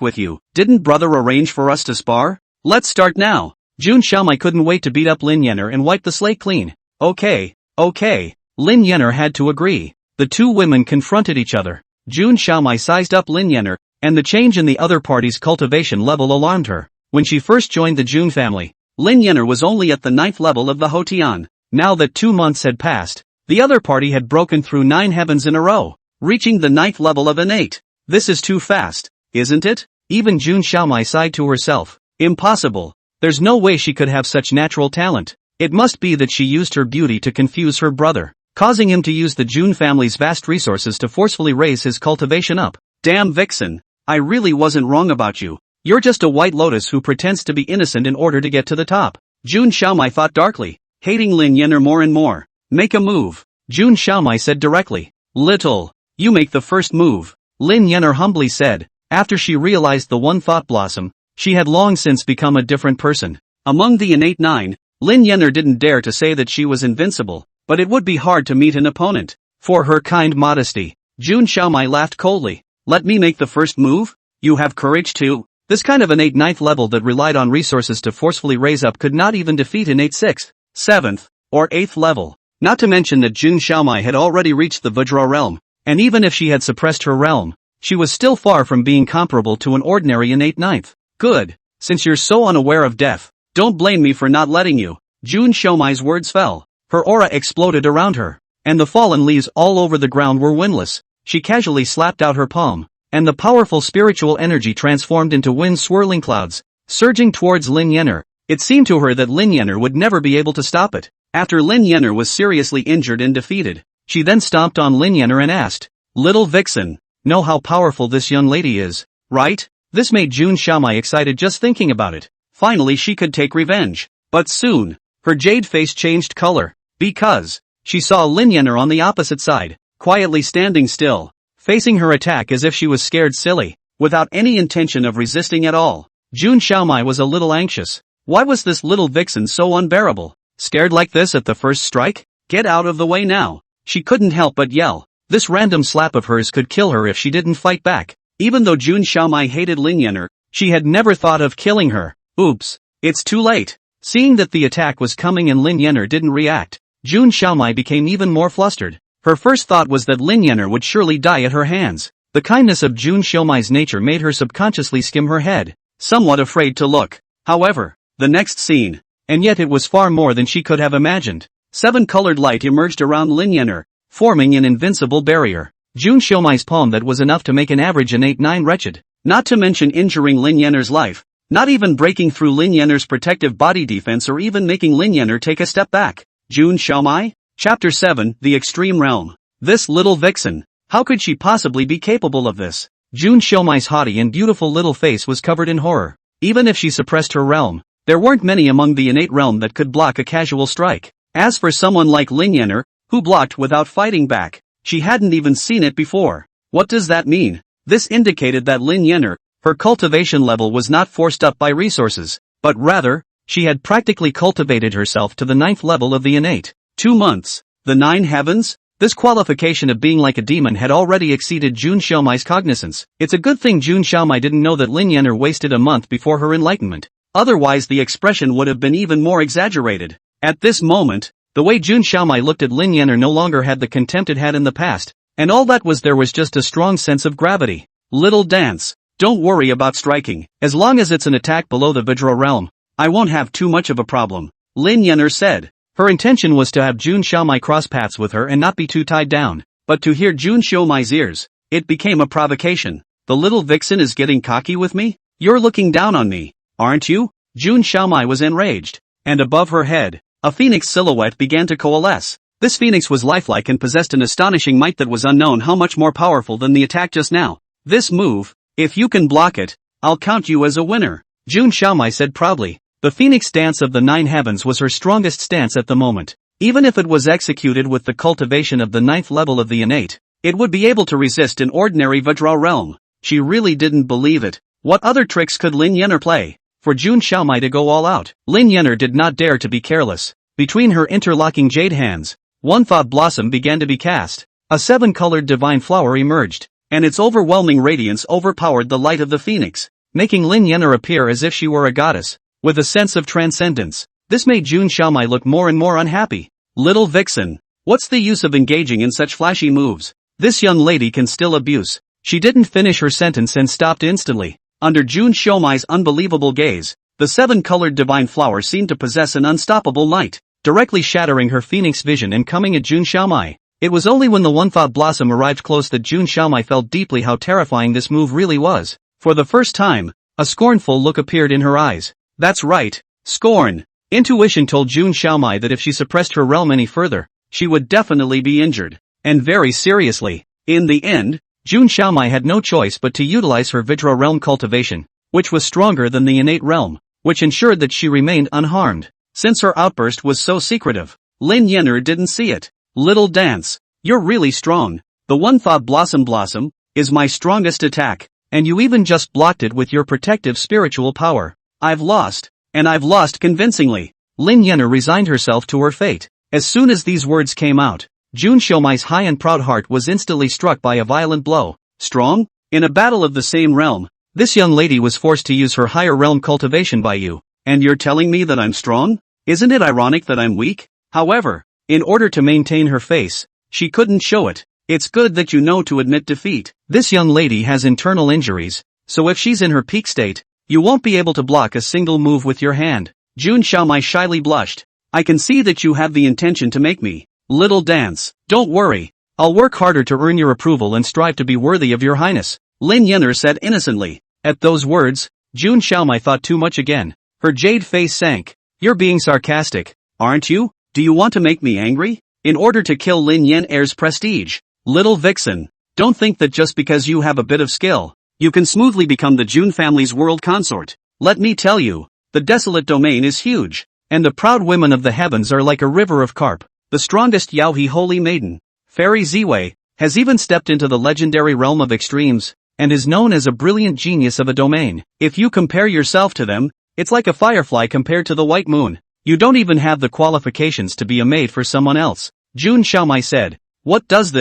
with you. Didn't brother arrange for us to spar? Let's start now. Jun Xiaomai couldn't wait to beat up Lin Yenner and wipe the slate clean. Okay. Lin Yenner had to agree. The two women confronted each other. Jun Xiaomai sized up Lin Yenner, and the change in the other party's cultivation level alarmed her. When she first joined the Jun family, Lin Yener was only at the 9th level of the Hotian. Now that 2 months had passed, the other party had broken through 9 heavens in a row, reaching the 9th level of innate. This is too fast, isn't it? Even Jun Xiaomai sighed to herself. Impossible. There's no way she could have such natural talent. It must be that she used her beauty to confuse her brother, causing him to use the Jun family's vast resources to forcefully raise his cultivation up. Damn Vixen. I really wasn't wrong about you. You're just a white lotus who pretends to be innocent in order to get to the top. Jun Xiaomai thought darkly, hating Lin Yener more and more. Make a move. Jun Xiaomai said directly. Little. You make the first move. Lin Yener humbly said. After she realized the one thought blossom, she had long since become a different person. Among the innate 9, Lin Yener didn't dare to say that she was invincible, but it would be hard to meet an opponent. For her kind modesty, Jun Xiaomai laughed coldly. Let me make the first move? You have courage too? This kind of innate 9th level that relied on resources to forcefully raise up could not even defeat innate 6th, 7th, or 8th level. Not to mention that Jun Xiaomai had already reached the Vajra realm, and even if she had suppressed her realm, she was still far from being comparable to an ordinary innate 9th. Good. Since you're so unaware of death, don't blame me for not letting you. Jun Xiaomai's words fell. Her aura exploded around her, and the fallen leaves all over the ground were windless. She casually slapped out her palm, and the powerful spiritual energy transformed into wind-swirling clouds, surging towards Lin Yener. It seemed to her that Lin Yener would never be able to stop it. After Lin Yener was seriously injured and defeated, she then stomped on Lin Yener and asked, Little Vixen, know how powerful this young lady is, right? This made Jun Xiaomai excited just thinking about it. Finally she could take revenge. But soon, her jade face changed color, because she saw Lin Yener on the opposite side, quietly standing still, facing her attack as if she was scared silly, without any intention of resisting at all. Jun Xiaomai was a little anxious. Why was this little vixen so unbearable? Scared like this at the first strike? Get out of the way now. She couldn't help but yell. This random slap of hers could kill her if she didn't fight back. Even though Jun Xiaomai hated Lin Yener, she had never thought of killing her. Oops. It's too late. Seeing that the attack was coming and Lin Yener didn't react, Jun Xiaomai became even more flustered. Her first thought was that Lin Yener would surely die at her hands. The kindness of Jun Xiaomai's nature made her subconsciously skim her head, somewhat afraid to look. However, the next scene, and yet it was far more than she could have imagined. 7-colored light emerged around Lin Yener, forming an invincible barrier. Jun Xiaomai's palm that was enough to make an average innate 9 wretched, not to mention injuring Lin Yener's life, not even breaking through Lin Yener's protective body defense or even making Lin Yener take a step back. Jun Xiaomai? Chapter 7, The Extreme Realm. This little vixen. How could she possibly be capable of this? Jun Xiaomai's haughty and beautiful little face was covered in horror. Even if she suppressed her realm, there weren't many among the innate realm that could block a casual strike. As for someone like Lin Yener, who blocked without fighting back, she hadn't even seen it before. What does that mean? This indicated that Lin Yener, her cultivation level was not forced up by resources, but rather, she had practically cultivated herself to the 9th level of the innate. 2 months. The 9 heavens? This qualification of being like a demon had already exceeded Jun Xiaomai's cognizance. It's a good thing Jun Xiaomai didn't know that Lin Yener wasted a month before her enlightenment. Otherwise the expression would have been even more exaggerated. At this moment, the way Jun Xiaomai looked at Lin Yener no longer had the contempt it had in the past, and all that was there was just a strong sense of gravity. Little dance. Don't worry about striking. As long as it's an attack below the Vajra realm, I won't have too much of a problem, Lin Yener said. Her intention was to have Jun Xiaomai cross paths with her and not be too tied down, but to hear Jun Xiaomai's ears, it became a provocation. The little vixen is getting cocky with me? You're looking down on me, aren't you? Jun Xiaomai was enraged, and above her head, a phoenix silhouette began to coalesce. This phoenix was lifelike and possessed an astonishing might that was unknown how much more powerful than the attack just now. This move, if you can block it, I'll count you as a winner, Jun Xiaomai said proudly. The phoenix dance of the 9 heavens was her strongest stance at the moment. Even if it was executed with the cultivation of the 9th level of the innate, it would be able to resist an ordinary Vajra realm. She really didn't believe it. What other tricks could Lin Yener play? For Jun Xiaomai to go all out, Lin Yener did not dare to be careless. Between her interlocking jade hands, one thought blossom began to be cast. A 7-colored divine flower emerged, and its overwhelming radiance overpowered the light of the phoenix, making Lin Yener appear as if she were a goddess, with a sense of transcendence. This made Jun Xiaomai look more and more unhappy. Little vixen, what's the use of engaging in such flashy moves? This young lady can still abuse. She didn't finish her sentence and stopped instantly. Under Jun Xiaomai's unbelievable gaze, The seven-colored divine flower seemed to possess an unstoppable light, directly shattering her phoenix vision and coming at Jun Xiaomai. It was only when the one-thought blossom arrived close that Jun Xiaomai felt deeply how terrifying this move really was. For the first time, a scornful look appeared in her eyes. That's right, scorn. Intuition told Jun Xiaomai that if she suppressed her realm any further, she would definitely be injured. And very seriously. In the end, Jun Xiaomai had no choice but to utilize her Vajra realm cultivation, which was stronger than the innate realm, which ensured that she remained unharmed. Since her outburst was so secretive, Lin Yenner didn't see it. Little dance. You're really strong. The one-thought blossom is my strongest attack, and you even just blocked it with your protective spiritual power. I've lost, and I've lost convincingly. Lin Yenner resigned herself to her fate. As soon as these words came out, Jun Xiaomai's high and proud heart was instantly struck by a violent blow. Strong? In a battle of the same realm, this young lady was forced to use her higher realm cultivation by you. And you're telling me that I'm strong? Isn't it ironic that I'm weak? However, in order to maintain her face, she couldn't show it. It's good that you know to admit defeat. This young lady has internal injuries, so if she's in her peak state, you won't be able to block a single move with your hand. Jun Xiaomai shyly blushed. I can see that you have the intention to make me. Little dance. Don't worry. I'll work harder to earn your approval and strive to be worthy of your highness. Lin Yenner said innocently. At those words, Jun Xiaomai thought too much again. Her jade face sank. You're being sarcastic, aren't you? Do you want to make me angry? In order to kill Lin Yenner's prestige? Little vixen. Don't think that just because you have a bit of skill, you can smoothly become the Jun family's world consort. Let me tell you, the desolate domain is huge, and the proud women of the heavens are like a river of carp. The strongest Yaohe holy maiden, Fairy Ziwei, has even stepped into the legendary realm of extremes, and is known as a brilliant genius of a domain. If you compare yourself to them, it's like a firefly compared to the white moon. You don't even have the qualifications to be a maid for someone else. Jun Xiaomai said. What does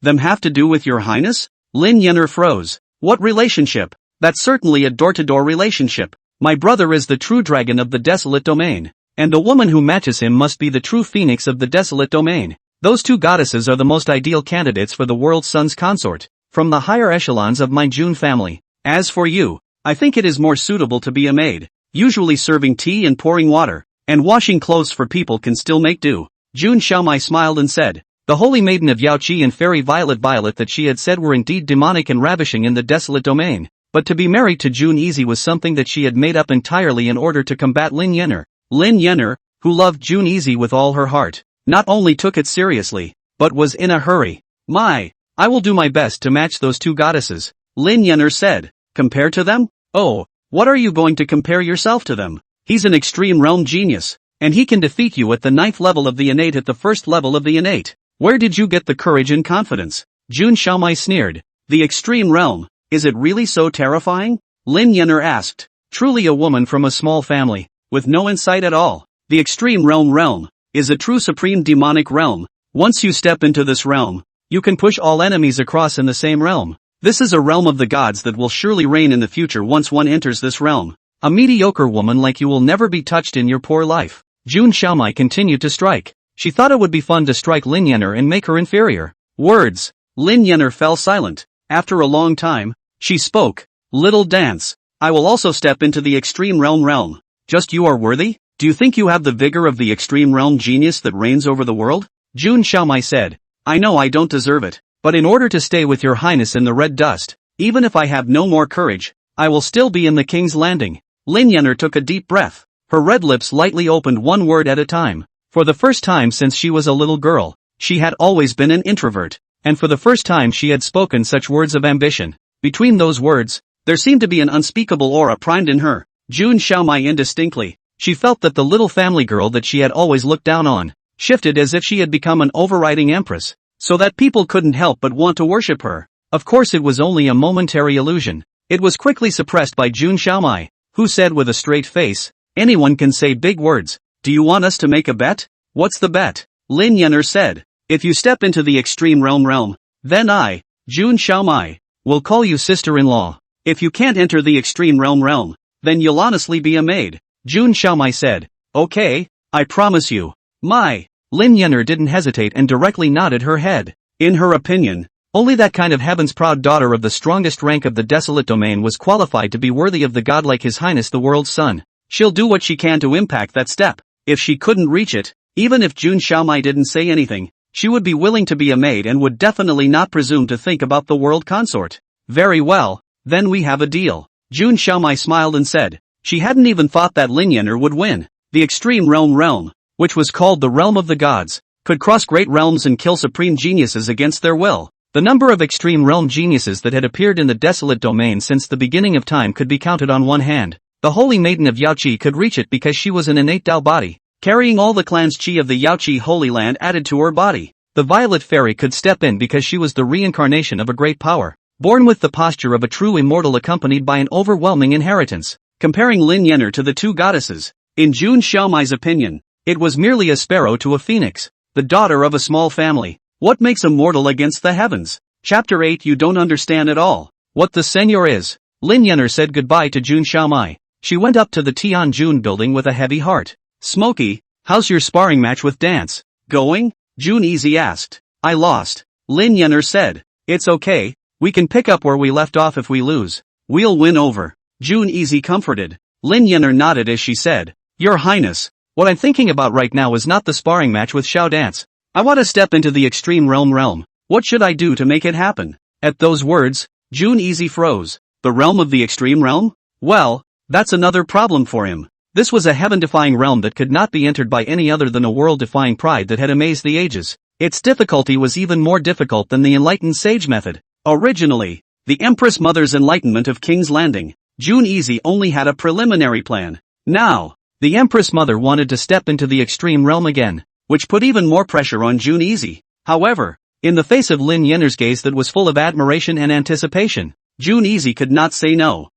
them have to do with your highness? Lin Yenner froze. What relationship? That's certainly a door-to-door relationship. My brother is the true dragon of the desolate domain, and the woman who matches him must be the true phoenix of the desolate domain. Those two goddesses are the most ideal candidates for the world's sun's consort, from the higher echelons of my Jun family. As for you, I think it is more suitable to be a maid, usually serving tea and pouring water, and washing clothes for people can still make do. Jun Xiaomai smiled and said, the holy maiden of Yaoqi and fairy Violet that she had said were indeed demonic and ravishing in the desolate domain, but to be married to Jun Easy was something that she had made up entirely in order to combat Lin Yenner. Lin Yenner, who loved Jun Easy with all her heart, not only took it seriously, but was in a hurry. I will do my best to match those two goddesses, Lin Yenner said. Compare to them? Oh, what are you going to compare yourself to them? He's an extreme realm genius, and he can defeat you at the 9th level of the innate at the 1st level of the innate. Where did you get the courage and confidence? Jun Xiaomai sneered. The extreme realm, is it really so terrifying? Lin Yenner asked. Truly a woman from a small family, with no insight at all. The extreme realm is a true supreme demonic realm. Once you step into this realm, you can push all enemies across in the same realm. This is a realm of the gods that will surely reign in the future once one enters this realm. A mediocre woman like you will never be touched in your poor life. Jun Xiaomai continued to strike. She thought it would be fun to strike Lin Yenner and make her inferior. Words. Lin Yenner fell silent. After a long time, she spoke. Little dance. I will also step into the extreme realm. Just you are worthy? Do you think you have the vigor of the extreme realm genius that reigns over the world? Jun Xiaomai said. I know I don't deserve it, but in order to stay with your highness in the red dust, even if I have no more courage, I will still be in the king's landing. Lin Yenner took a deep breath. Her red lips lightly opened one word at a time. For the first time since she was a little girl, she had always been an introvert, and for the first time she had spoken such words of ambition. Between those words, there seemed to be an unspeakable aura primed in her. Jun Xiaomai indistinctly. She felt that the little family girl that she had always looked down on, shifted as if she had become an overriding empress, so that people couldn't help but want to worship her. Of course it was only a momentary illusion. It was quickly suppressed by Jun Xiaomai, who said with a straight face, anyone can say big words. Do you want us to make a bet? What's the bet? Lin Yenner said. If you step into the extreme realm, then I, Jun Xiaomai, will call you sister-in-law. If you can't enter the extreme realm, then you'll honestly be a maid. Jun Xiaomai said. Okay, I promise you. Lin Yenner didn't hesitate and directly nodded her head. In her opinion, only that kind of heaven's proud daughter of the strongest rank of the desolate domain was qualified to be worthy of the god like His Highness the world's sun. she'll do what she can to impact that step. If she couldn't reach it, even if Jun Xiaomai didn't say anything, she would be willing to be a maid and would definitely not presume to think about the world consort. Very well, then we have a deal. Jun Xiaomai smiled and said. She hadn't even thought that Lin Yan'er would win. The Extreme Realm, which was called the Realm of the Gods, could cross great realms and kill supreme geniuses against their will. The number of Extreme Realm geniuses that had appeared in the desolate domain since the beginning of time could be counted on one hand. The Holy Maiden of Yaoqi could reach it because she was an innate Dao body, carrying all the clan's qi of the Yaoqi Holy Land added to her body. The Violet Fairy could step in because she was the reincarnation of a great power, born with the posture of a true immortal accompanied by an overwhelming inheritance. Comparing Lin Yan'er to the two goddesses, in Jun Xiaomai's opinion, it was merely a sparrow to a phoenix, the daughter of a small family. What makes a mortal against the heavens? Chapter 8. You don't understand at all what the Seigneur is. Lin Yan'er said goodbye to Jun Xiaomai. She went up to the Tianjun building with a heavy heart. Smokey, how's your sparring match with Dance going? Jun Easy asked. I lost. Lin Yan'er said. It's okay, we can pick up where we left off if we lose. We'll win over. Jun Easy comforted. Lin Yan'er nodded as she said. Your Highness, what I'm thinking about right now is not the sparring match with Xiao Dance. I want to step into the Extreme Realm. What should I do to make it happen? At those words, Jun Easy froze. The realm of the Extreme Realm? Well, that's another problem for him. This was a heaven-defying realm that could not be entered by any other than a world-defying pride that had amazed the ages. Its difficulty was even more difficult than the enlightened sage method. Originally, the Empress Mother's enlightenment of King's Landing, Jun Easy only had a preliminary plan. Now, the Empress Mother wanted to step into the Extreme Realm again, which put even more pressure on Jun Easy. However, in the face of Lin Yan'er's gaze that was full of admiration and anticipation, Jun Easy could not say no.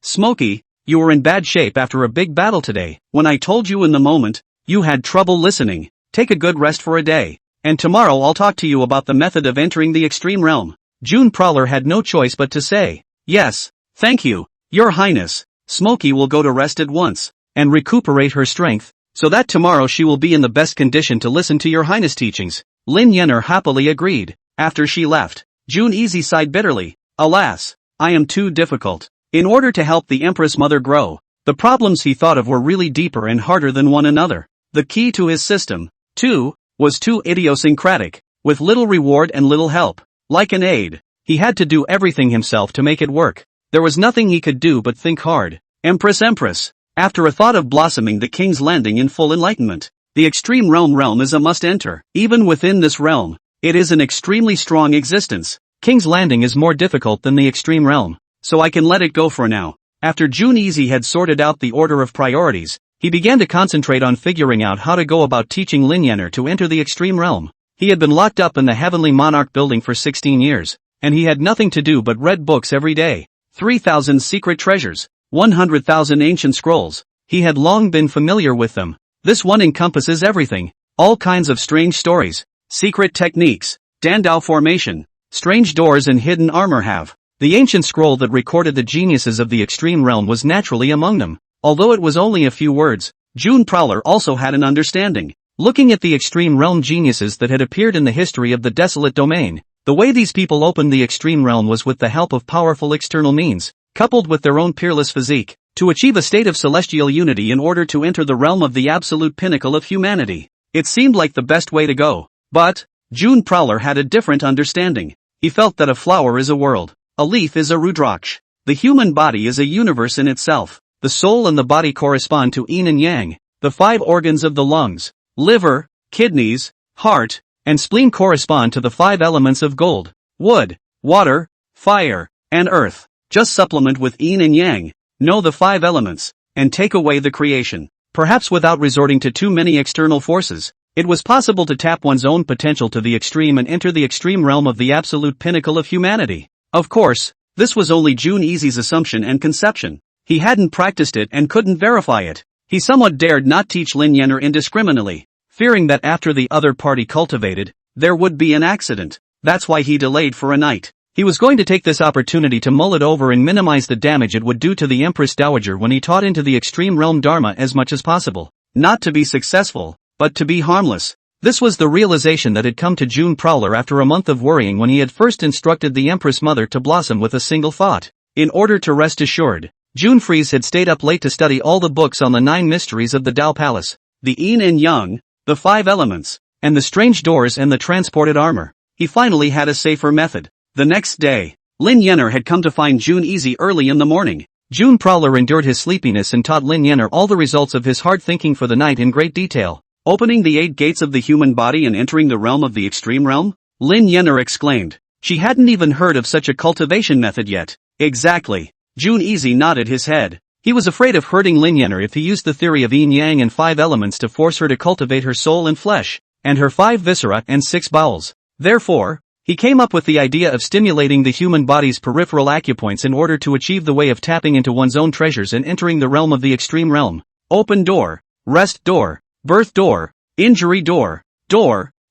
Smokey, you were in bad shape after a big battle today. When I told you in the moment, you had trouble listening. Take a good rest for a day, and tomorrow I'll talk to you about the method of entering the Extreme Realm. Jun Prowler had no choice but to say, yes, thank you, Your Highness. Smokey will go to rest at once, and recuperate her strength, so that tomorrow she will be in the best condition to listen to Your Highness' teachings. Lin Yan'er happily agreed. After she left, Jun Easy sighed bitterly. Alas, I am too difficult. In order to help the Empress Mother grow, the problems he thought of were really deeper and harder than one another. The key to his system, too, was too idiosyncratic, with little reward and little help. Like an aide, he had to do everything himself to make it work. There was nothing he could do but think hard. Empress, after a thought of blossoming the King's Landing in full enlightenment, the Extreme Realm is a must-enter. Even within this realm, it is an extremely strong existence. King's Landing is more difficult than the Extreme Realm, so I can let it go for now. After Jun Easy had sorted out the order of priorities, he began to concentrate on figuring out how to go about teaching Lin Yan'er to enter the Extreme Realm. He had been locked up in the Heavenly Monarch building for 16 years, and he had nothing to do but read books every day. 3,000 secret treasures, 100,000 ancient scrolls. He had long been familiar with them. This one encompasses everything. All kinds of strange stories, secret techniques, Dandao formation, strange doors and hidden armor have. The ancient scroll that recorded the geniuses of the Extreme Realm was naturally among them. Although it was only a few words, Jun Prowler also had an understanding. Looking at the Extreme Realm geniuses that had appeared in the history of the desolate domain, the way these people opened the Extreme Realm was with the help of powerful external means, coupled with their own peerless physique, to achieve a state of celestial unity in order to enter the realm of the absolute pinnacle of humanity. It seemed like the best way to go. But, Jun Prowler had a different understanding. He felt that a flower is a world, a leaf is a rudraksh. The human body is a universe in itself. The soul and the body correspond to yin and yang. The 5 organs of the lungs, liver, kidneys, heart, and spleen correspond to the 5 elements of gold, wood, water, fire, and earth. Just supplement with yin and yang, know the 5 elements, and take away the creation. Perhaps without resorting to too many external forces, it was possible to tap one's own potential to the extreme and enter the extreme realm of the absolute pinnacle of humanity. Of course, this was only Jun Easy's assumption and conception. He hadn't practiced it and couldn't verify it. He somewhat dared not teach Lin Yan'er indiscriminately, fearing that after the other party cultivated, there would be an accident. That's why he delayed for a night. He was going to take this opportunity to mull it over and minimize the damage it would do to the Empress Dowager when he taught into the extreme realm Dharma as much as possible. Not to be successful, but to be harmless. This was the realization that had come to Jun Prowler after a month of worrying when he had first instructed the Empress Mother to blossom with a single thought. In order to rest assured, Junfreeze had stayed up late to study all the books on the 9 mysteries of the Dao Palace, the yin and yang, the 5 elements, and the strange doors and the transported armor. He finally had a safer method. The next day, Lin Yenner had come to find Jun Easy early in the morning. Jun Prowler endured his sleepiness and taught Lin Yenner all the results of his hard thinking for the night in great detail. Opening the 8 gates of the human body and entering the realm of the extreme realm? Lin Yenner exclaimed. She hadn't even heard of such a cultivation method yet. Exactly. Jun Easy nodded his head. He was afraid of hurting Lin Yenner if he used the theory of yin yang and 5 elements to force her to cultivate her soul and flesh, and her 5 viscera and 6 bowels. Therefore, he came up with the idea of stimulating the human body's peripheral acupoints in order to achieve the way of tapping into one's own treasures and entering the realm of the extreme realm. Open door, rest door, birth door, injury door,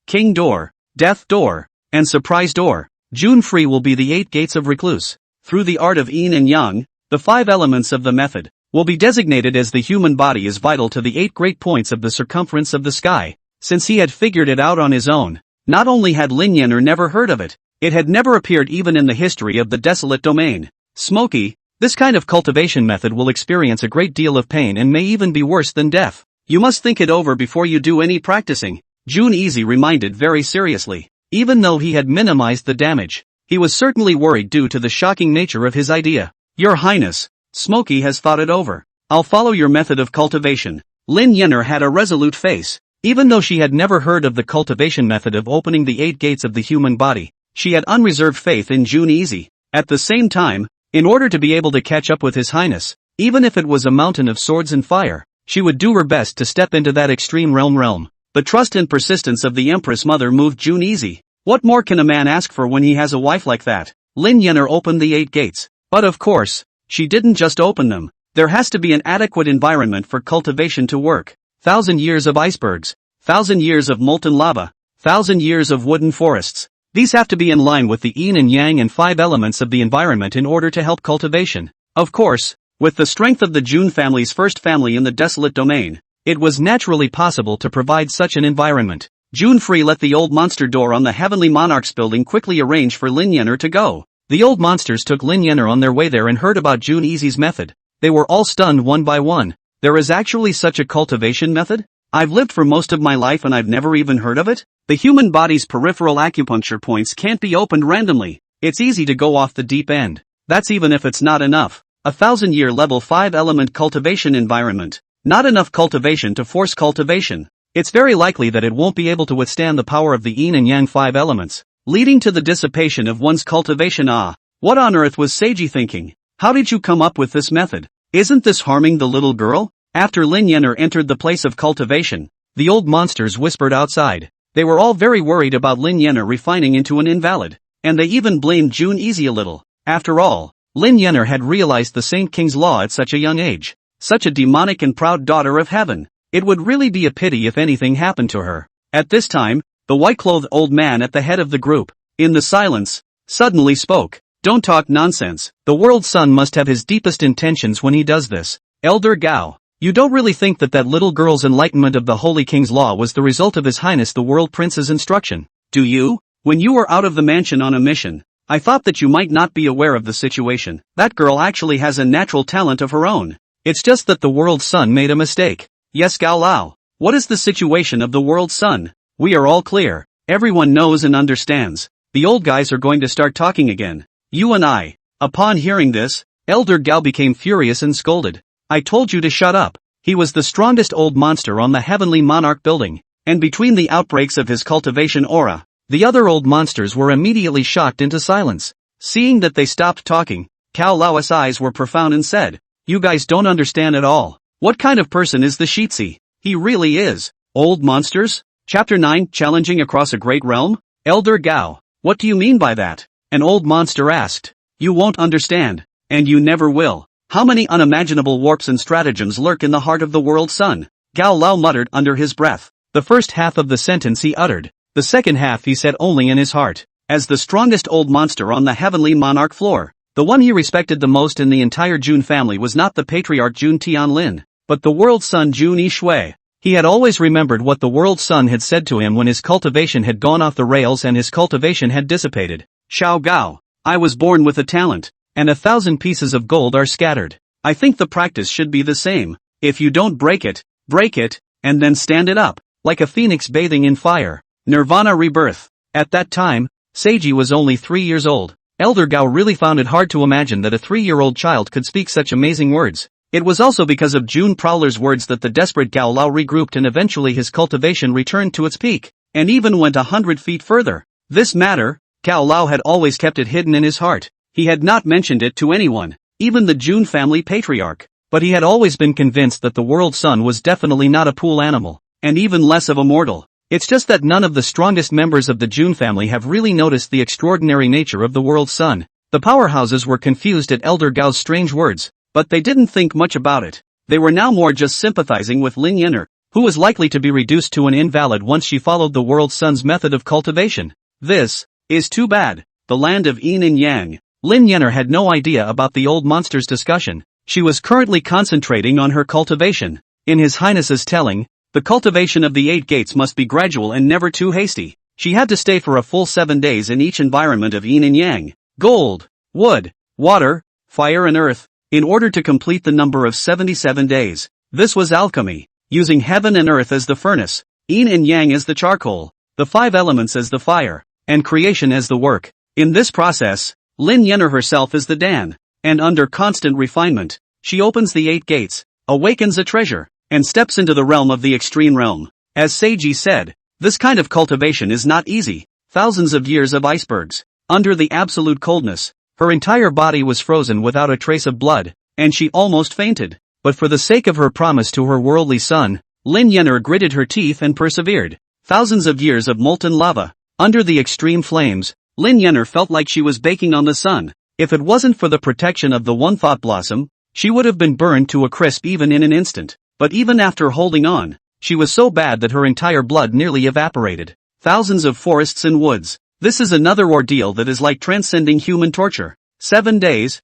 king door, death door, and surprise door. June Free will be the 8 gates of recluse. Through the art of yin and yang, the 5 elements of the method will be designated as the human body is vital to the 8 great points of the circumference of the sky. Since he had figured it out on his own, not only had Lin Yenner never heard of it, it had never appeared even in the history of the desolate domain. Smokey, this kind of cultivation method will experience a great deal of pain and may even be worse than death. You must think it over before you do any practicing, Jun Easy reminded very seriously. Even though he had minimized the damage, he was certainly worried due to the shocking nature of his idea. Your Highness, Smokey has thought it over. I'll follow your method of cultivation. Lin Yenner had a resolute face. Even though she had never heard of the cultivation method of opening the 8 gates of the human body, she had unreserved faith in Jun Easy. At the same time, in order to be able to catch up with His Highness, even if it was a mountain of swords and fire, she would do her best to step into that extreme realm. The trust and persistence of the Empress Mother moved Jun Easy. What more can a man ask for when he has a wife like that? Lin Yenner opened the 8 gates. But of course, she didn't just open them. There has to be an adequate environment for cultivation to work. 1,000 years of icebergs, 1,000 years of molten lava, 1,000 years of wooden forests. These have to be in line with the yin and yang and 5 elements of the environment in order to help cultivation. Of course, with the strength of the Jun family's first family in the desolate domain, it was naturally possible to provide such an environment. Jun Free let the old monster door on the Heavenly Monarch's building quickly arrange for Lin Yenner to go. The old monsters took Lin Yenner on their way there and heard about Jun Easy's method. They were all stunned one by one. There is actually such a cultivation method? I've lived for most of my life and I've never even heard of it? The human body's peripheral acupuncture points can't be opened randomly. It's easy to go off the deep end. That's even if it's not enough. 1,000-year level 5-element cultivation environment. Not enough cultivation to force cultivation. It's very likely that it won't be able to withstand the power of the yin and yang 5 elements, leading to the dissipation of one's cultivation. What on earth was Seiji thinking? How did you come up with this method? Isn't this harming the little girl? After Lin Yenner entered the place of cultivation, the old monsters whispered outside. They were all very worried about Lin Yenner refining into an invalid, and they even blamed Jun Easy a little. After all, Lin Yenner had realized the Saint King's law at such a young age. Such a demonic and proud daughter of heaven. It would really be a pity if anything happened to her. At this time, the white-clothed old man at the head of the group, in the silence, suddenly spoke. Don't talk nonsense. The world's son must have his deepest intentions when he does this. Elder Gao, you don't really think that little girl's enlightenment of the Holy King's law was the result of His Highness the World Prince's instruction, do you? When you were out of the mansion on a mission, I thought that you might not be aware of the situation. That girl actually has a natural talent of her own. It's just that the world's son made a mistake. Yes, Gao Lao. What is the situation of the world's son? We are all clear. Everyone knows and understands. The old guys are going to start talking again. You and I. Upon hearing this, Elder Gao became furious and scolded. I told you to shut up. He was the strongest old monster on the Heavenly Monarch building, and between the outbreaks of his cultivation aura, the other old monsters were immediately shocked into silence. Seeing that they stopped talking, Cao Lao's eyes were profound and said, you guys don't understand at all. What kind of person is the Shitsi? He really is. Old monsters? Chapter 9, Challenging Across a Great Realm? Elder Gao, what do you mean by that? An old monster asked. You won't understand. And you never will. How many unimaginable warps and stratagems lurk in the heart of the world's son? Gao Lao muttered under his breath. The first half of the sentence he uttered. The second half he said only in his heart. As the strongest old monster on the Heavenly Monarch floor, the one he respected the most in the entire Jun family was not the patriarch Jun Tianlin, but the world's son Jun Yishui. He had always remembered what the world's son had said to him when his cultivation had gone off the rails and his cultivation had dissipated. Xiao Gao, I was born with a talent, and 1,000 pieces of gold are scattered. I think the practice should be the same. If you don't break it, and then stand it up, like a phoenix bathing in fire. Nirvana rebirth. At that time, Seiji was only 3 years old. Elder Gao really found it hard to imagine that a 3-year-old child could speak such amazing words. It was also because of June Prowler's words that the desperate Gao Lao regrouped and eventually his cultivation returned to its peak, and even went 100 feet further. This matter, Gao Lao had always kept it hidden in his heart. He had not mentioned it to anyone, even the June family patriarch. But he had always been convinced that the world sun was definitely not a pool animal, and even less of a mortal. It's just that none of the strongest members of the June family have really noticed the extraordinary nature of the world sun. The powerhouses were confused at Elder Gao's strange words, but they didn't think much about it. They were now more just sympathizing with Lin Yenner, who was likely to be reduced to an invalid once she followed the world sun's method of cultivation. This is too bad. The land of yin and yang. Lin Yenner had no idea about the old monster's discussion. She was currently concentrating on her cultivation. In His Highness's telling, the cultivation of the 8 gates must be gradual and never too hasty. She had to stay for a full 7 days in each environment of yin and yang, gold, wood, water, fire and earth, in order to complete the number of 77 days. This was alchemy, using heaven and earth as the furnace, yin and yang as the charcoal, the 5 elements as the fire, and creation as the work. In this process, Lin Yenner herself is the Dan. And under constant refinement, she opens the 8 gates, awakens a treasure, and steps into the realm of the extreme realm. As Seiji said, this kind of cultivation is not easy. Thousands of years of icebergs. Under the absolute coldness, her entire body was frozen without a trace of blood, and she almost fainted. But for the sake of her promise to her worldly son, Lin Yenner gritted her teeth and persevered. Thousands of years of molten lava. Under the extreme flames, Lin Yenner felt like she was baking on the sun. If it wasn't for the protection of the One Thought Blossom, she would have been burned to a crisp even in an instant. But even after holding on, she was so bad that her entire blood nearly evaporated. Thousands of forests and woods. This is another ordeal that is like transcending human torture. 7 days,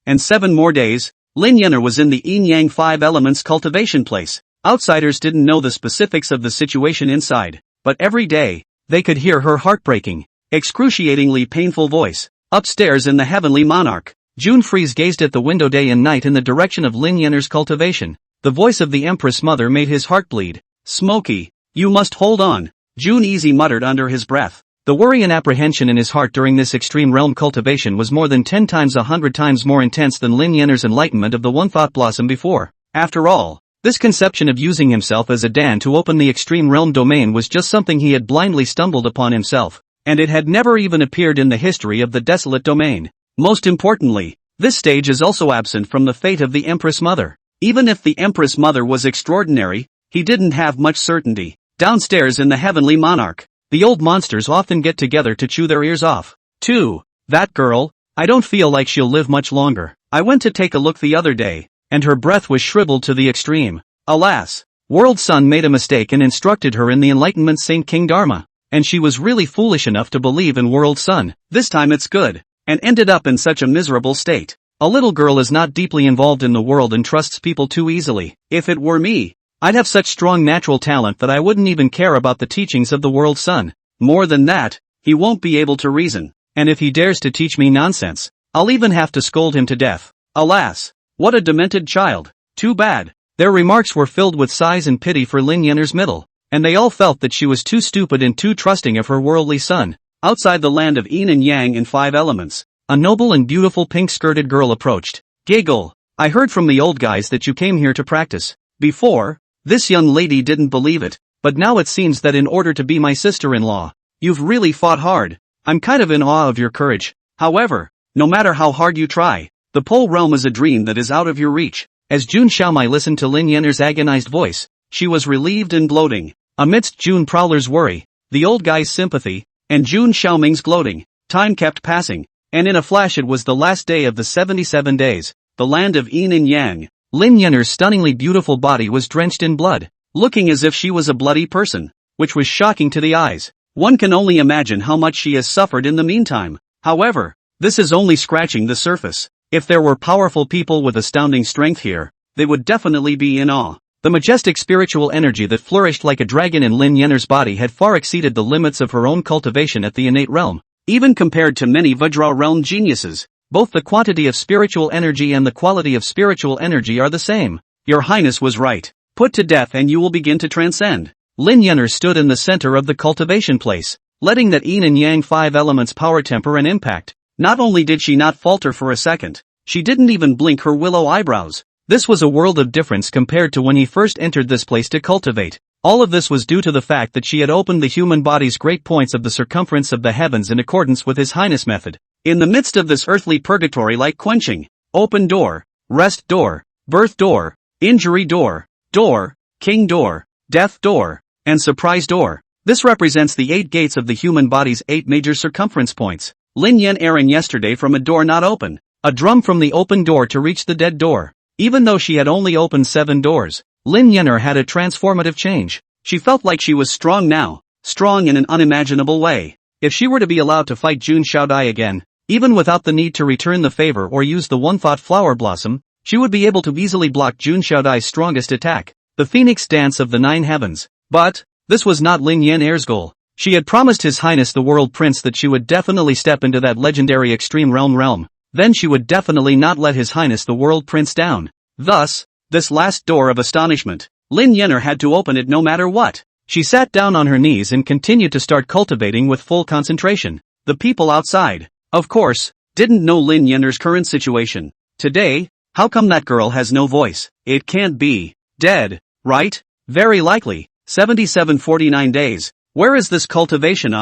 and 7 more days. Lin Yenner was in the yin-yang 5 elements cultivation place. Outsiders didn't know the specifics of the situation inside, but every day, they could hear her heartbreaking, excruciatingly painful voice. Upstairs in the heavenly monarch, June Freeze gazed at the window day and night in the direction of Lin Yenner's cultivation. The voice of the Empress Mother made his heart bleed. Smokey, you must hold on, June Easy muttered under his breath. The worry and apprehension in his heart during this extreme realm cultivation was more than 10 times 100 times more intense than Lin Yenner's enlightenment of the One Thought Blossom before. After all, this conception of using himself as a Dan to open the extreme realm domain was just something he had blindly stumbled upon himself, and it had never even appeared in the history of the desolate domain. Most importantly, this stage is also absent from the fate of the Empress Mother. Even if the Empress Mother was extraordinary, he didn't have much certainty. Downstairs in the heavenly monarch, the old monsters often get together to chew their ears off. 2. That girl, I don't feel like she'll live much longer. I went to take a look the other day, and her breath was shriveled to the extreme. Alas, World Sun made a mistake and instructed her in the Enlightenment Saint King Dharma, and she was really foolish enough to believe in World Sun. This time it's good, and ended up in such a miserable state. A little girl is not deeply involved in the world and trusts people too easily. If it were me, I'd have such strong natural talent that I wouldn't even care about the teachings of the World Sun. More than that, he won't be able to reason, and if he dares to teach me nonsense, I'll even have to scold him to death. Alas, what a demented child. Too bad. Their remarks were filled with sighs and pity for Lin Yenner's middle, and they all felt that she was too stupid and too trusting of her worldly son. Outside the land of yin and yang and 5 elements, a noble and beautiful pink-skirted girl approached. Giggle. I heard from the old guys that you came here to practice. Before, this young lady didn't believe it, but now it seems that in order to be my sister-in-law, you've really fought hard. I'm kind of in awe of your courage. However, no matter how hard you try, the pole realm is a dream that is out of your reach. As June Xiaomai listened to Lin Yenner's agonized voice, she was relieved and gloating. Amidst June Prowler's worry, the old guy's sympathy, and June Xiaoming's gloating, time kept passing, and in a flash it was the last day of the 77 days, the land of yin and yang. Lin Yenner's stunningly beautiful body was drenched in blood, looking as if she was a bloody person, which was shocking to the eyes. One can only imagine how much she has suffered in the meantime. However, this is only scratching the surface. If there were powerful people with astounding strength here, they would definitely be in awe. The majestic spiritual energy that flourished like a dragon in Lin Yenner's body had far exceeded the limits of her own cultivation at the innate realm. Even compared to many Vajra realm geniuses, Both the quantity of spiritual energy and the quality of spiritual energy are the same. Your Highness was right. Put to death and you will begin to transcend. Lin Yenner stood in the center of the cultivation place, letting that yin and yang 5 elements power temper and impact. Not only did she not falter for a second, she didn't even blink her willow eyebrows. This was a world of difference compared to when he first entered this place to cultivate. All of this was due to the fact that she had opened the human body's great points of the circumference of the heavens in accordance with His Highness method. In the midst of this earthly purgatory like quenching, open door, rest door, birth door, injury door, king door, death door, and surprise door. This represents the 8 gates of the human body's 8 major circumference points. Lin Yen erring yesterday from a door not open, a drum from the open door to reach the dead door. Even though she had only opened 7 doors, Lin Yenner had a transformative change. She felt like she was strong now, strong in an unimaginable way. If she were to be allowed to fight Jun Xiaodai again, even without the need to return the favor or use the one-thought flower blossom, she would be able to easily block Jun Xiaodai's strongest attack, the Phoenix Dance of the 9 Heavens. But this was not Lin Yenner's goal. She had promised His Highness the World Prince that she would definitely step into that legendary extreme realm. Then she would definitely not let His Highness the World Prince down. Thus, this last door of astonishment, Lin Yenner had to open it no matter what. She sat down on her knees and continued to start cultivating with full concentration. The people outside, of course, didn't know Lin Yenner's current situation. Today, how come that girl has no voice? It can't be. Dead, right? Very likely. 77-49 days. Where is this cultivation?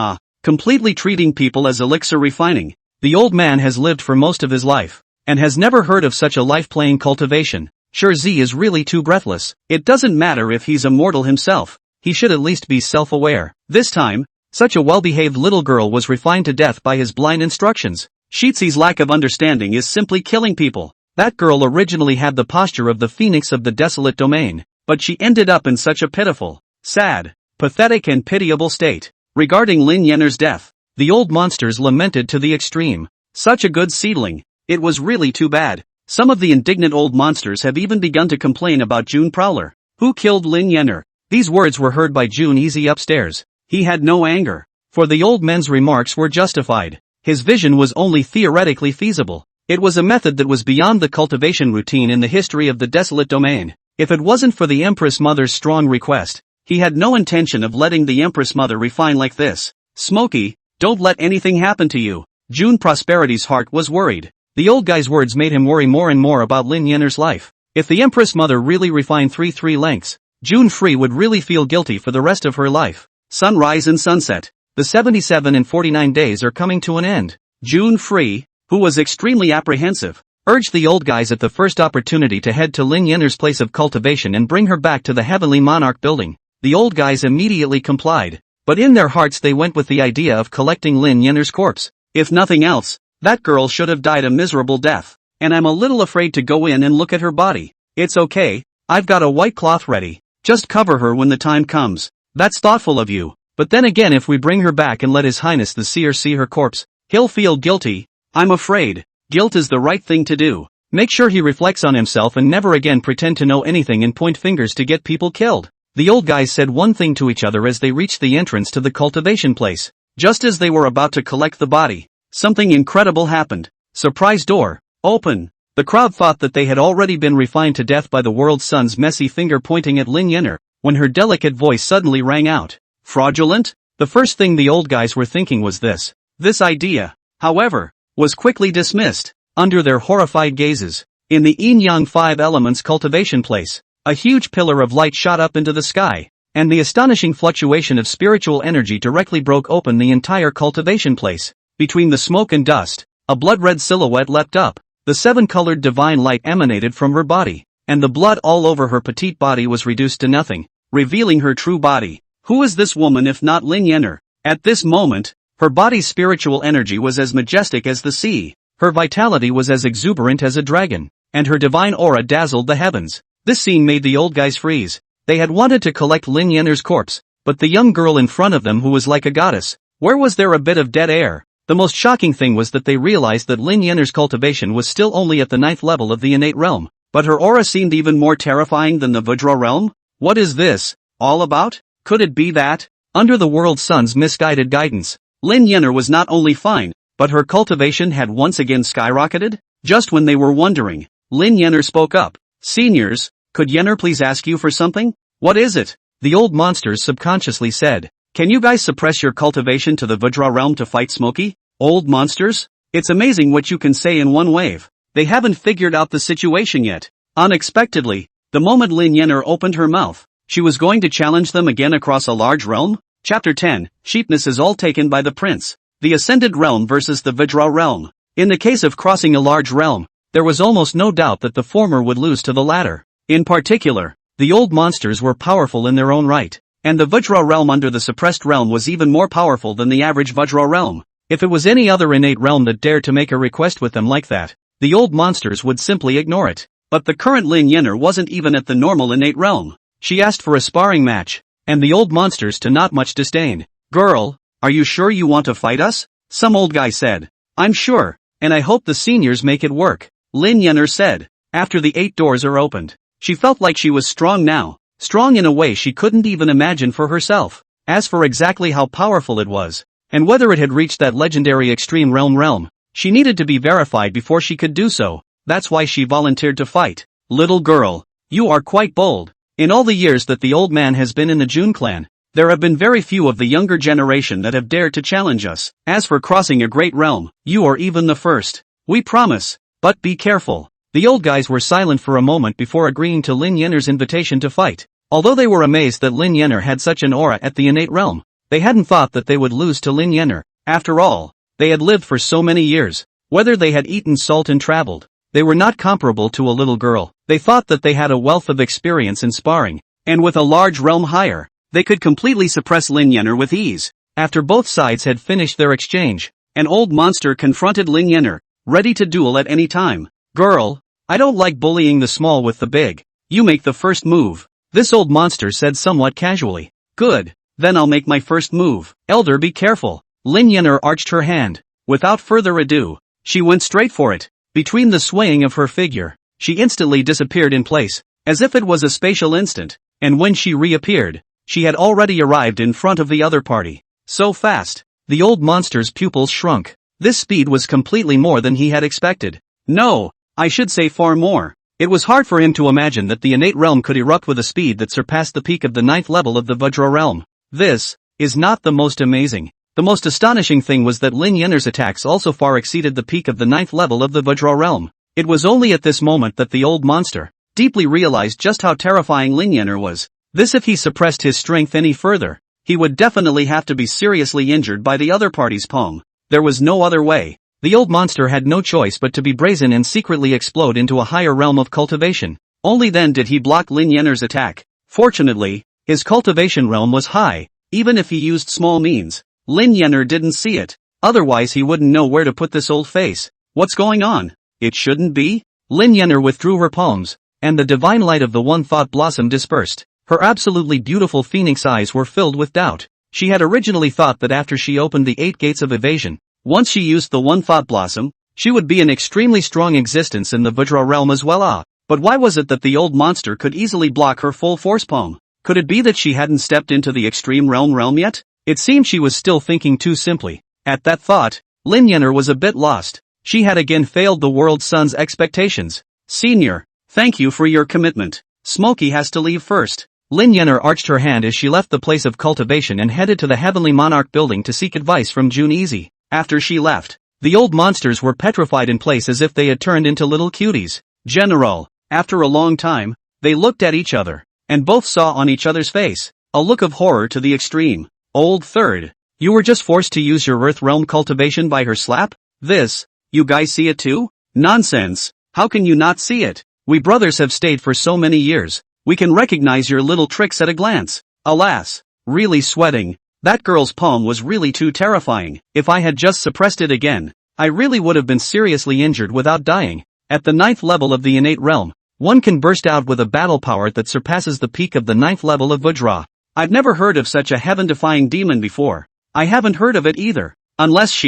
Completely treating people as elixir refining. The old man has lived for most of his life, and has never heard of such a life-playing cultivation. Sure, Z is really too breathless. It doesn't matter if he's a mortal himself, he should at least be self-aware. This time, such a well-behaved little girl was refined to death by his blind instructions. Shizi's lack of understanding is simply killing people. That girl originally had the posture of the phoenix of the desolate domain, but she ended up in such a pitiful, sad, pathetic and pitiable state. Regarding Lin Yenner's death, the old monsters lamented to the extreme. Such a good seedling. It was really too bad. Some of the indignant old monsters have even begun to complain about June Prowler. Who killed Lin Yenner? These words were heard by June Easy upstairs. He had no anger, for the old men's remarks were justified. His vision was only theoretically feasible. It was a method that was beyond the cultivation routine in the history of the desolate domain. If it wasn't for the Empress Mother's strong request, he had no intention of letting the Empress Mother refine like this. Smokey, don't let anything happen to you. June Prosperity's heart was worried. The old guy's words made him worry more and more about Lin Yenner's life. If the Empress Mother really refined 3 lengths, June Free would really feel guilty for the rest of her life. Sunrise and sunset. The 77 and 49 days are coming to an end. June Free, who was extremely apprehensive, urged the old guys at the first opportunity to head to Lin Yenner's place of cultivation and bring her back to the Heavenly Monarch building. The old guys immediately complied, but in their hearts they went with the idea of collecting Lin Yenner's corpse. If nothing else, that girl should have died a miserable death, and I'm a little afraid to go in and look at her body. It's okay, I've got a white cloth ready. Just cover her when the time comes. That's thoughtful of you. But then again, if we bring her back and let His Highness the Seer see her corpse, he'll feel guilty. I'm afraid. Guilt is the right thing to do. Make sure he reflects on himself and never again pretend to know anything and point fingers to get people killed. The old guys said one thing to each other as they reached the entrance to the cultivation place. Just as they were about to collect the body, something incredible happened. Surprise door, open. The crowd thought that they had already been refined to death by the world sun's messy finger pointing at Lin Yenner, when her delicate voice suddenly rang out. Fraudulent? The first thing the old guys were thinking was this. This idea, however, was quickly dismissed. Under their horrified gazes, in the yin-yang 5 elements cultivation place, a huge pillar of light shot up into the sky, and the astonishing fluctuation of spiritual energy directly broke open the entire cultivation place. Between the smoke and dust, a blood-red silhouette leapt up. The 7-colored divine light emanated from her body, and the blood all over her petite body was reduced to nothing, revealing her true body. Who is this woman if not Lin Yenner? At this moment, her body's spiritual energy was as majestic as the sea, her vitality was as exuberant as a dragon, and her divine aura dazzled the heavens. This scene made the old guys freeze. They had wanted to collect Lin Yenner's corpse, but the young girl in front of them who was like a goddess, where was there a bit of dead air? The most shocking thing was that they realized that Lin Yenner's cultivation was still only at the 9th level of the innate realm, but her aura seemed even more terrifying than the Vajra realm. What is this all about? Could it be that, under the world sun's misguided guidance, Lin Yenner was not only fine, but her cultivation had once again skyrocketed? Just when they were wondering, Lin Yenner spoke up. Seniors, could Yenner please ask you for something? What is it? The old monsters subconsciously said. Can you guys suppress your cultivation to the Vajra realm to fight Smokey? Old monsters? It's amazing what you can say in one wave. They haven't figured out the situation yet. Unexpectedly, the moment Lin Yenner opened her mouth, she was going to challenge them again across a large realm? Chapter 10, Sheepness is all taken by the prince. The Ascended Realm versus the Vajra realm. In the case of crossing a large realm, there was almost no doubt that the former would lose to the latter. In particular, the old monsters were powerful in their own right, and the Vajra realm under the suppressed realm was even more powerful than the average Vajra realm. If it was any other innate realm that dared to make a request with them like that, the old monsters would simply ignore it. But the current Lin Yenner wasn't even at the normal innate realm. She asked for a sparring match, and the old monsters to not much disdain. Girl, are you sure you want to fight us? Some old guy said. I'm sure, and I hope the seniors make it work, Lin Yenner said. After the 8 doors are opened, she felt like she was strong now, strong in a way she couldn't even imagine for herself. As for exactly how powerful it was, and whether it had reached that legendary extreme realm, she needed to be verified before she could do so. That's why she volunteered to fight. Little girl, you are quite bold. In all the years that the old man has been in the Jun clan, there have been very few of the younger generation that have dared to challenge us. As for crossing a great realm, you are even the first. We promise, but be careful. The old guys were silent for a moment before agreeing to Lin Yenner's invitation to fight. Although they were amazed that Lin Yenner had such an aura at the innate realm, they hadn't thought that they would lose to Lin Yenner. After all, they had lived for so many years. Whether they had eaten salt and traveled, they were not comparable to a little girl. They thought that they had a wealth of experience in sparring, and with a large realm higher, they could completely suppress Lin Yenner with ease. After both sides had finished their exchange, an old monster confronted Lin Yenner, ready to duel at any time. Girl, I don't like bullying the small with the big. You make the first move. This old monster said somewhat casually. Good, then I'll make my first move. Elder, be careful. Lin Yenner arched her hand. Without further ado, she went straight for it. Between the swaying of her figure, she instantly disappeared in place, as if it was a spatial instant, and when she reappeared, she had already arrived in front of the other party. So fast, the old monster's pupils shrunk. This speed was completely more than he had expected. No, I should say far more. It was hard for him to imagine that the innate realm could erupt with a speed that surpassed the peak of the 9th level of the Vajra realm. This is not the most amazing. The most astonishing thing was that Lin Yenner's attacks also far exceeded the peak of the 9th level of the Vajra realm. It was only at this moment that the old monster deeply realized just how terrifying Lin Yenner was. This if he suppressed his strength any further, he would definitely have to be seriously injured by the other party's palm. There was no other way. The old monster had no choice but to be brazen and secretly explode into a higher realm of cultivation. Only then did he block Lin Yenner's attack. Fortunately, his cultivation realm was high, even if he used small means. Lin Yenner didn't see it, otherwise he wouldn't know where to put this old face. What's going on? It shouldn't be? Lin Yenner withdrew her palms, and the divine light of the one thought blossom dispersed. Her absolutely beautiful phoenix eyes were filled with doubt. She had originally thought that after she opened the 8 gates of evasion, once she used the one thought blossom, she would be an extremely strong existence in the Vajra realm as well. But why was it that the old monster could easily block her full force palm? Could it be that she hadn't stepped into the extreme realm yet? It seemed she was still thinking too simply. At that thought, Lin Yenner was a bit lost. She had again failed the world sun's expectations. Senior, thank you for your commitment. Smokey has to leave first. Lin Yenner arched her hand as she left the place of cultivation and headed to the Heavenly Monarch building to seek advice from Jun Easy. After she left, the old monsters were petrified in place as if they had turned into little cuties. General, after a long time, they looked at each other, and both saw on each other's face a look of horror to the extreme. Old Third, you were just forced to use your Earth realm cultivation by her slap? This, you guys see it too? Nonsense, how can you not see it? We brothers have stayed for so many years, we can recognize your little tricks at a glance. Alas, really sweating, that girl's palm was really too terrifying. If I had just suppressed it again, I really would have been seriously injured without dying. At the 9th level of the innate realm, one can burst out with a battle power that surpasses the peak of the 9th level of Vajra. I've never heard of such a heaven-defying demon before. I haven't heard of it either. Unless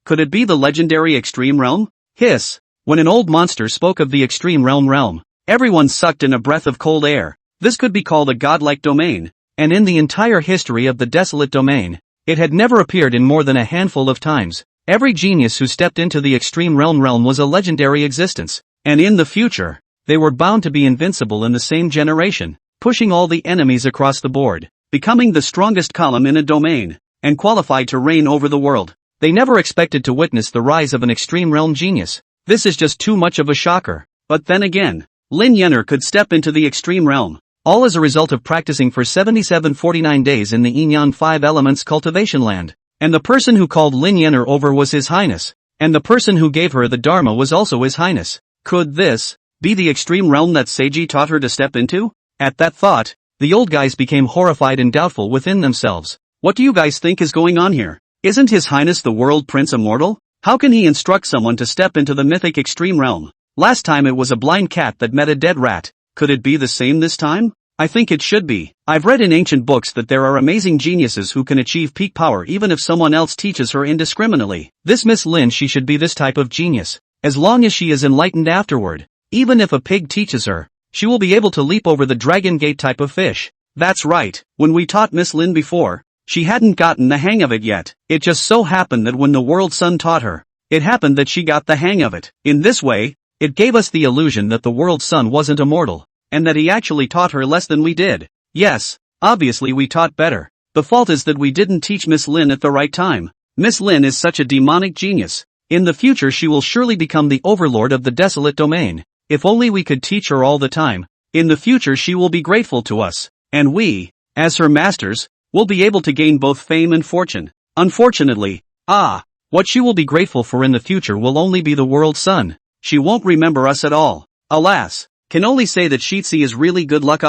could it be the legendary extreme realm? Hiss. When an old monster spoke of the extreme realm, everyone sucked in a breath of cold air. This could be called a godlike domain, and in the entire history of the desolate domain, it had never appeared in more than a handful of times. Every genius who stepped into the extreme realm was a legendary existence, and in the future, they were bound to be invincible in the same generation, pushing all the enemies across the board, becoming the strongest column in a domain, and qualified to reign over the world. They never expected to witness the rise of an extreme realm genius. This is just too much of a shocker. But then again, Lin Yenner could step into the extreme realm, all as a result of practicing for 77-49 days in the Inyan 5 Elements cultivation land. And the person who called Lin Yenner over was His Highness, and the person who gave her the Dharma was also His Highness. Could this be the extreme realm that Seiji taught her to step into? At that thought, the old guys became horrified and doubtful within themselves. What do you guys think is going on here? Isn't His Highness the World Prince immortal? How can he instruct someone to step into the mythic extreme realm? Last time it was a blind cat that met a dead rat. Could it be the same this time? I think it should be. I've read in ancient books that there are amazing geniuses who can achieve peak power even if someone else teaches her indiscriminately. This Miss Lin, she should be this type of genius, as long as she is enlightened afterward. Even if a pig teaches her, she will be able to leap over the dragon gate type of fish. That's right, when we taught Miss Lin before, she hadn't gotten the hang of it yet. It just so happened that when the World Sun taught her, it happened that she got the hang of it. In this way, it gave us the illusion that the World Sun wasn't immortal, and that he actually taught her less than we did. Yes, obviously we taught better. The fault is that we didn't teach Miss Lin at the right time. Miss Lin is such a demonic genius. In the future she will surely become the overlord of the desolate domain. If only we could teach her all the time. In the future she will be grateful to us, and we, as her masters, will be able to gain both fame and fortune. Unfortunately, what she will be grateful for in the future will only be the World Sun. She won't remember us at all. Alas, can only say that Shitsi is really good luck.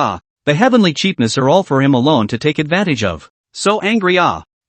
The heavenly cheapness are all for him alone to take advantage of. So angry.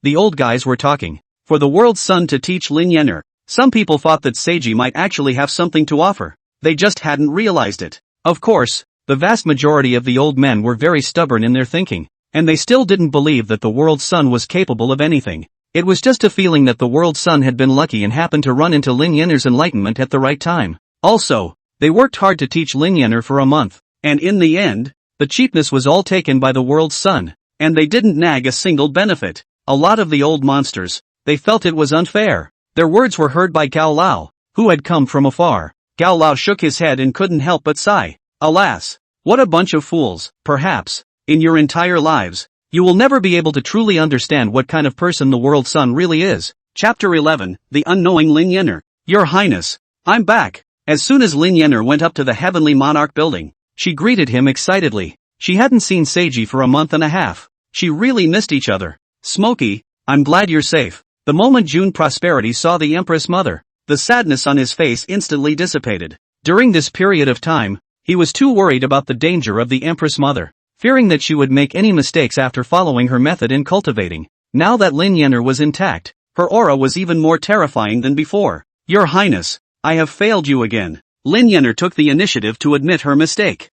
The old guys were talking. For the World Sun to teach Lin Yenner, some people thought that Seiji might actually have something to offer. They just hadn't realized it. Of course, the vast majority of the old men were very stubborn in their thinking, and they still didn't believe that the World Sun was capable of anything. It was just a feeling that the World Sun had been lucky and happened to run into Lin Yenner's enlightenment at the right time. Also, they worked hard to teach Lin Yenner for a month, and in the end, the cheapness was all taken by the World Sun, and they didn't nag a single benefit. A lot of the old monsters, they felt it was unfair. Their words were heard by Gao Lao, who had come from afar. Gao Lao shook his head and couldn't help but sigh. Alas, what a bunch of fools. Perhaps, in your entire lives, you will never be able to truly understand what kind of person the World Sun really is. Chapter 11, The Unknowing Lin Yenner. Your Highness, I'm back. As soon as Lin Yenner went up to the Heavenly Monarch building, she greeted him excitedly. She hadn't seen Seiji for a month and a half. She really missed each other. Smokey, I'm glad you're safe. The moment June Prosperity saw the Empress Mother, the sadness on his face instantly dissipated. During this period of time, he was too worried about the danger of the Empress Mother, fearing that she would make any mistakes after following her method in cultivating. Now that Lin Yenner was intact, her aura was even more terrifying than before. Your Highness, I have failed you again. Lin Yenner took the initiative to admit her mistake.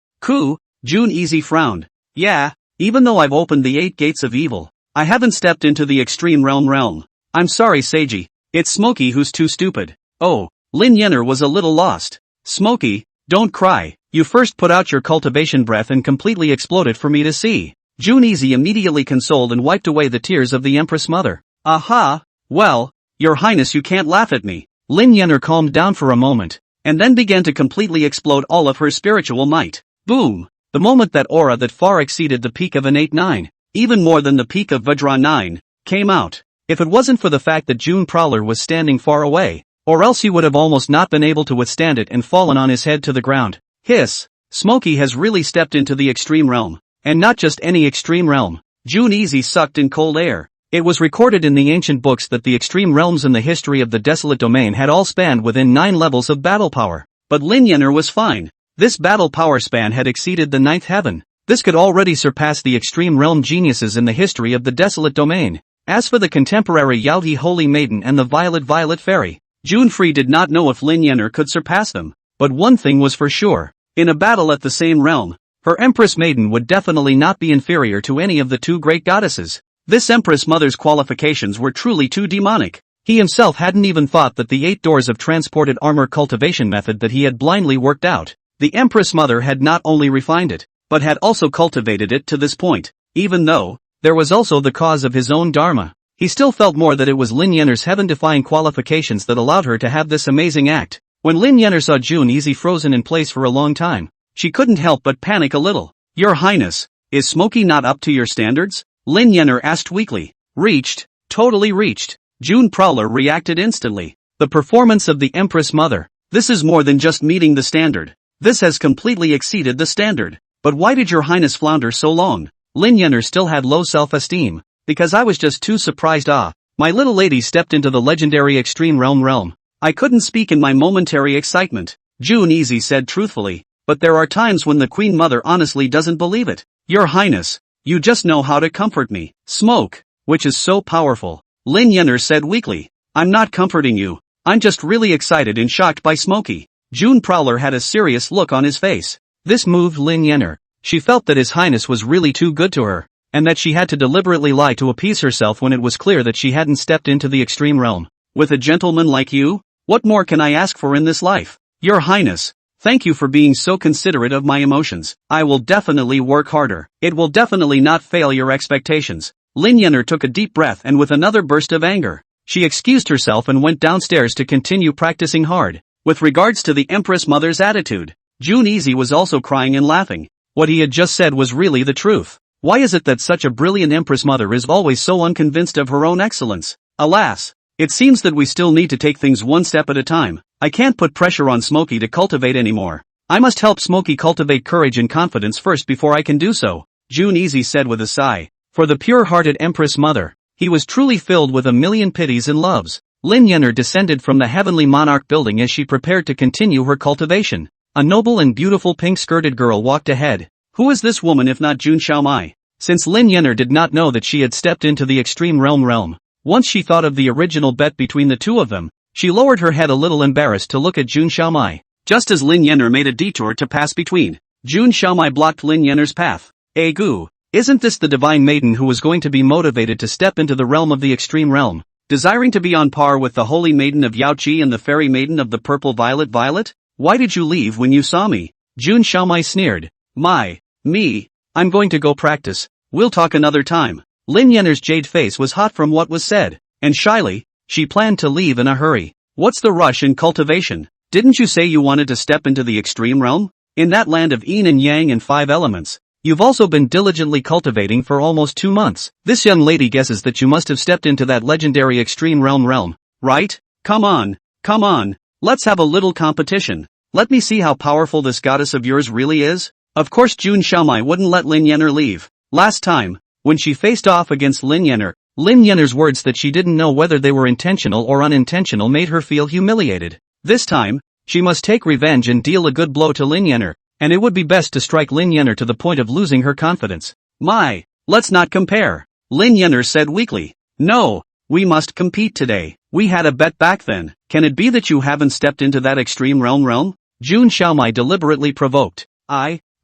June Easy frowned. Yeah, even though I've opened the 8 gates of evil, I haven't stepped into the extreme realm. I'm sorry Seiji, it's Smokey who's too stupid. Oh, Lin Yenner was a little lost. Smokey, don't cry, you first put out your cultivation breath and completely exploded for me to see. June Easy immediately consoled and wiped away the tears of the Empress Mother. Aha, well, Your Highness you can't laugh at me. Lin Yenner calmed down for a moment, and then began to completely explode all of her spiritual might. Boom! The moment that aura that far exceeded the peak of an 8-9, even more than the peak of Vajra 9, came out. If it wasn't for the fact that June Prowler was standing far away, or else he would have almost not been able to withstand it and fallen on his head to the ground. Hiss! Smokey has really stepped into the extreme realm, and not just any extreme realm. June Easy sucked in cold air. It was recorded in the ancient books that the extreme realms in the history of the desolate domain had all spanned within 9 levels of battle power. But Lin Yenner was fine. This battle power span had exceeded the 9th heaven. This could already surpass the extreme realm geniuses in the history of the desolate domain. As for the contemporary Yaohi Holy Maiden and the Violet Fairy, June Free did not know if Lin Yenner could surpass them. But one thing was for sure. In a battle at the same realm, her Empress Maiden would definitely not be inferior to any of the 2 great goddesses. This Empress Mother's qualifications were truly too demonic. He himself hadn't even thought that the 8 doors of transported armor cultivation method that he had blindly worked out, the Empress Mother had not only refined it, but had also cultivated it to this point, even though there was also the cause of his own dharma. he still felt more that it was Lin Yenner's heaven-defying qualifications that allowed her to have this amazing act. When Lin Yenner saw Jun Easy frozen in place for a long time, she couldn't help but panic a little. "Your Highness, is Smokey not up to your standards?" Lin Yenner asked weakly. "Reached, totally reached." June Prowler reacted instantly. "The performance of the Empress Mother. This is more than just meeting the standard. This has completely exceeded the standard. But why did your Highness flounder so long?" Lin Yenner still had low self-esteem. "Because I was just too surprised. My little lady stepped into the legendary extreme realm. I couldn't speak in my momentary excitement," Jun Easy said truthfully. "But there are times when the Queen Mother honestly doesn't believe it. Your Highness, you just know how to comfort me. Smoke, which is so powerful," Lin Yenner said weakly. "I'm not comforting you. I'm just really excited and shocked by Smokey." June Prowler had a serious look on his face. This moved Lin Yenner. She felt that His Highness was really too good to her, and that she had to deliberately lie to appease herself when it was clear that she hadn't stepped into the extreme realm. "With a gentleman like you, what more can I ask for in this life? Your Highness, thank you for being so considerate of my emotions. I will definitely work harder. It will definitely not fail your expectations." Lin Yenner took a deep breath and with another burst of anger, she excused herself and went downstairs to continue practicing hard. With regards to the Empress Mother's attitude, Jun Easy was also crying and laughing. What he had just said was really the truth. Why is it that such a brilliant Empress Mother is always so unconvinced of her own excellence? Alas, it seems that we still need to take things one step at a time. I can't put pressure on Smokey to cultivate anymore. I must help Smokey cultivate courage and confidence first before I can do so, Jun Easy said with a sigh. For the pure-hearted Empress Mother, he was truly filled with a million pities and loves. Lin Yenner descended from the heavenly monarch building as she prepared to continue her cultivation. A noble and beautiful pink-skirted girl walked ahead. Who is this woman if not Jun Xiaomai? Since Lin Yenner did not know that she had stepped into the extreme realm, once she thought of the original bet between the two of them, she lowered her head a little embarrassed to look at Jun Xiaomai. Just as Lin Yenner made a detour to pass between, Jun Xiaomai blocked Lin Yenner's path. "Gu, isn't this the divine maiden who was going to be motivated to step into the realm of the extreme realm, desiring to be on par with the holy maiden of Yaoqi and the fairy maiden of the purple violet? Why did you leave when you saw me?" Jun Xiaomai sneered. Me, I'm going to go practice. We'll talk another time." Lin Yenner's jade face was hot from what was said, and shyly, she planned to leave in a hurry. "What's the rush in cultivation? Didn't you say you wanted to step into the extreme realm? In that land of yin and yang and 5 elements. You've also been diligently cultivating for almost 2 months. This young lady guesses that you must have stepped into that legendary extreme realm, right? Come on, let's have a little competition. Let me see how powerful this goddess of yours really is." Of course Jun Xiaomai wouldn't let Lin Yenner leave. Last time, when she faced off against Lin Yenner's words that she didn't know whether they were intentional or unintentional made her feel humiliated. This time, she must take revenge and deal a good blow to Lin Yenner, and it would be best to strike Lin Yenner to the point of losing her confidence. Let's not compare, Lin Yenner said weakly. "No, we must compete today. We had a bet back then. Can it be that you haven't stepped into that extreme realm? Jun Xiaomai deliberately provoked.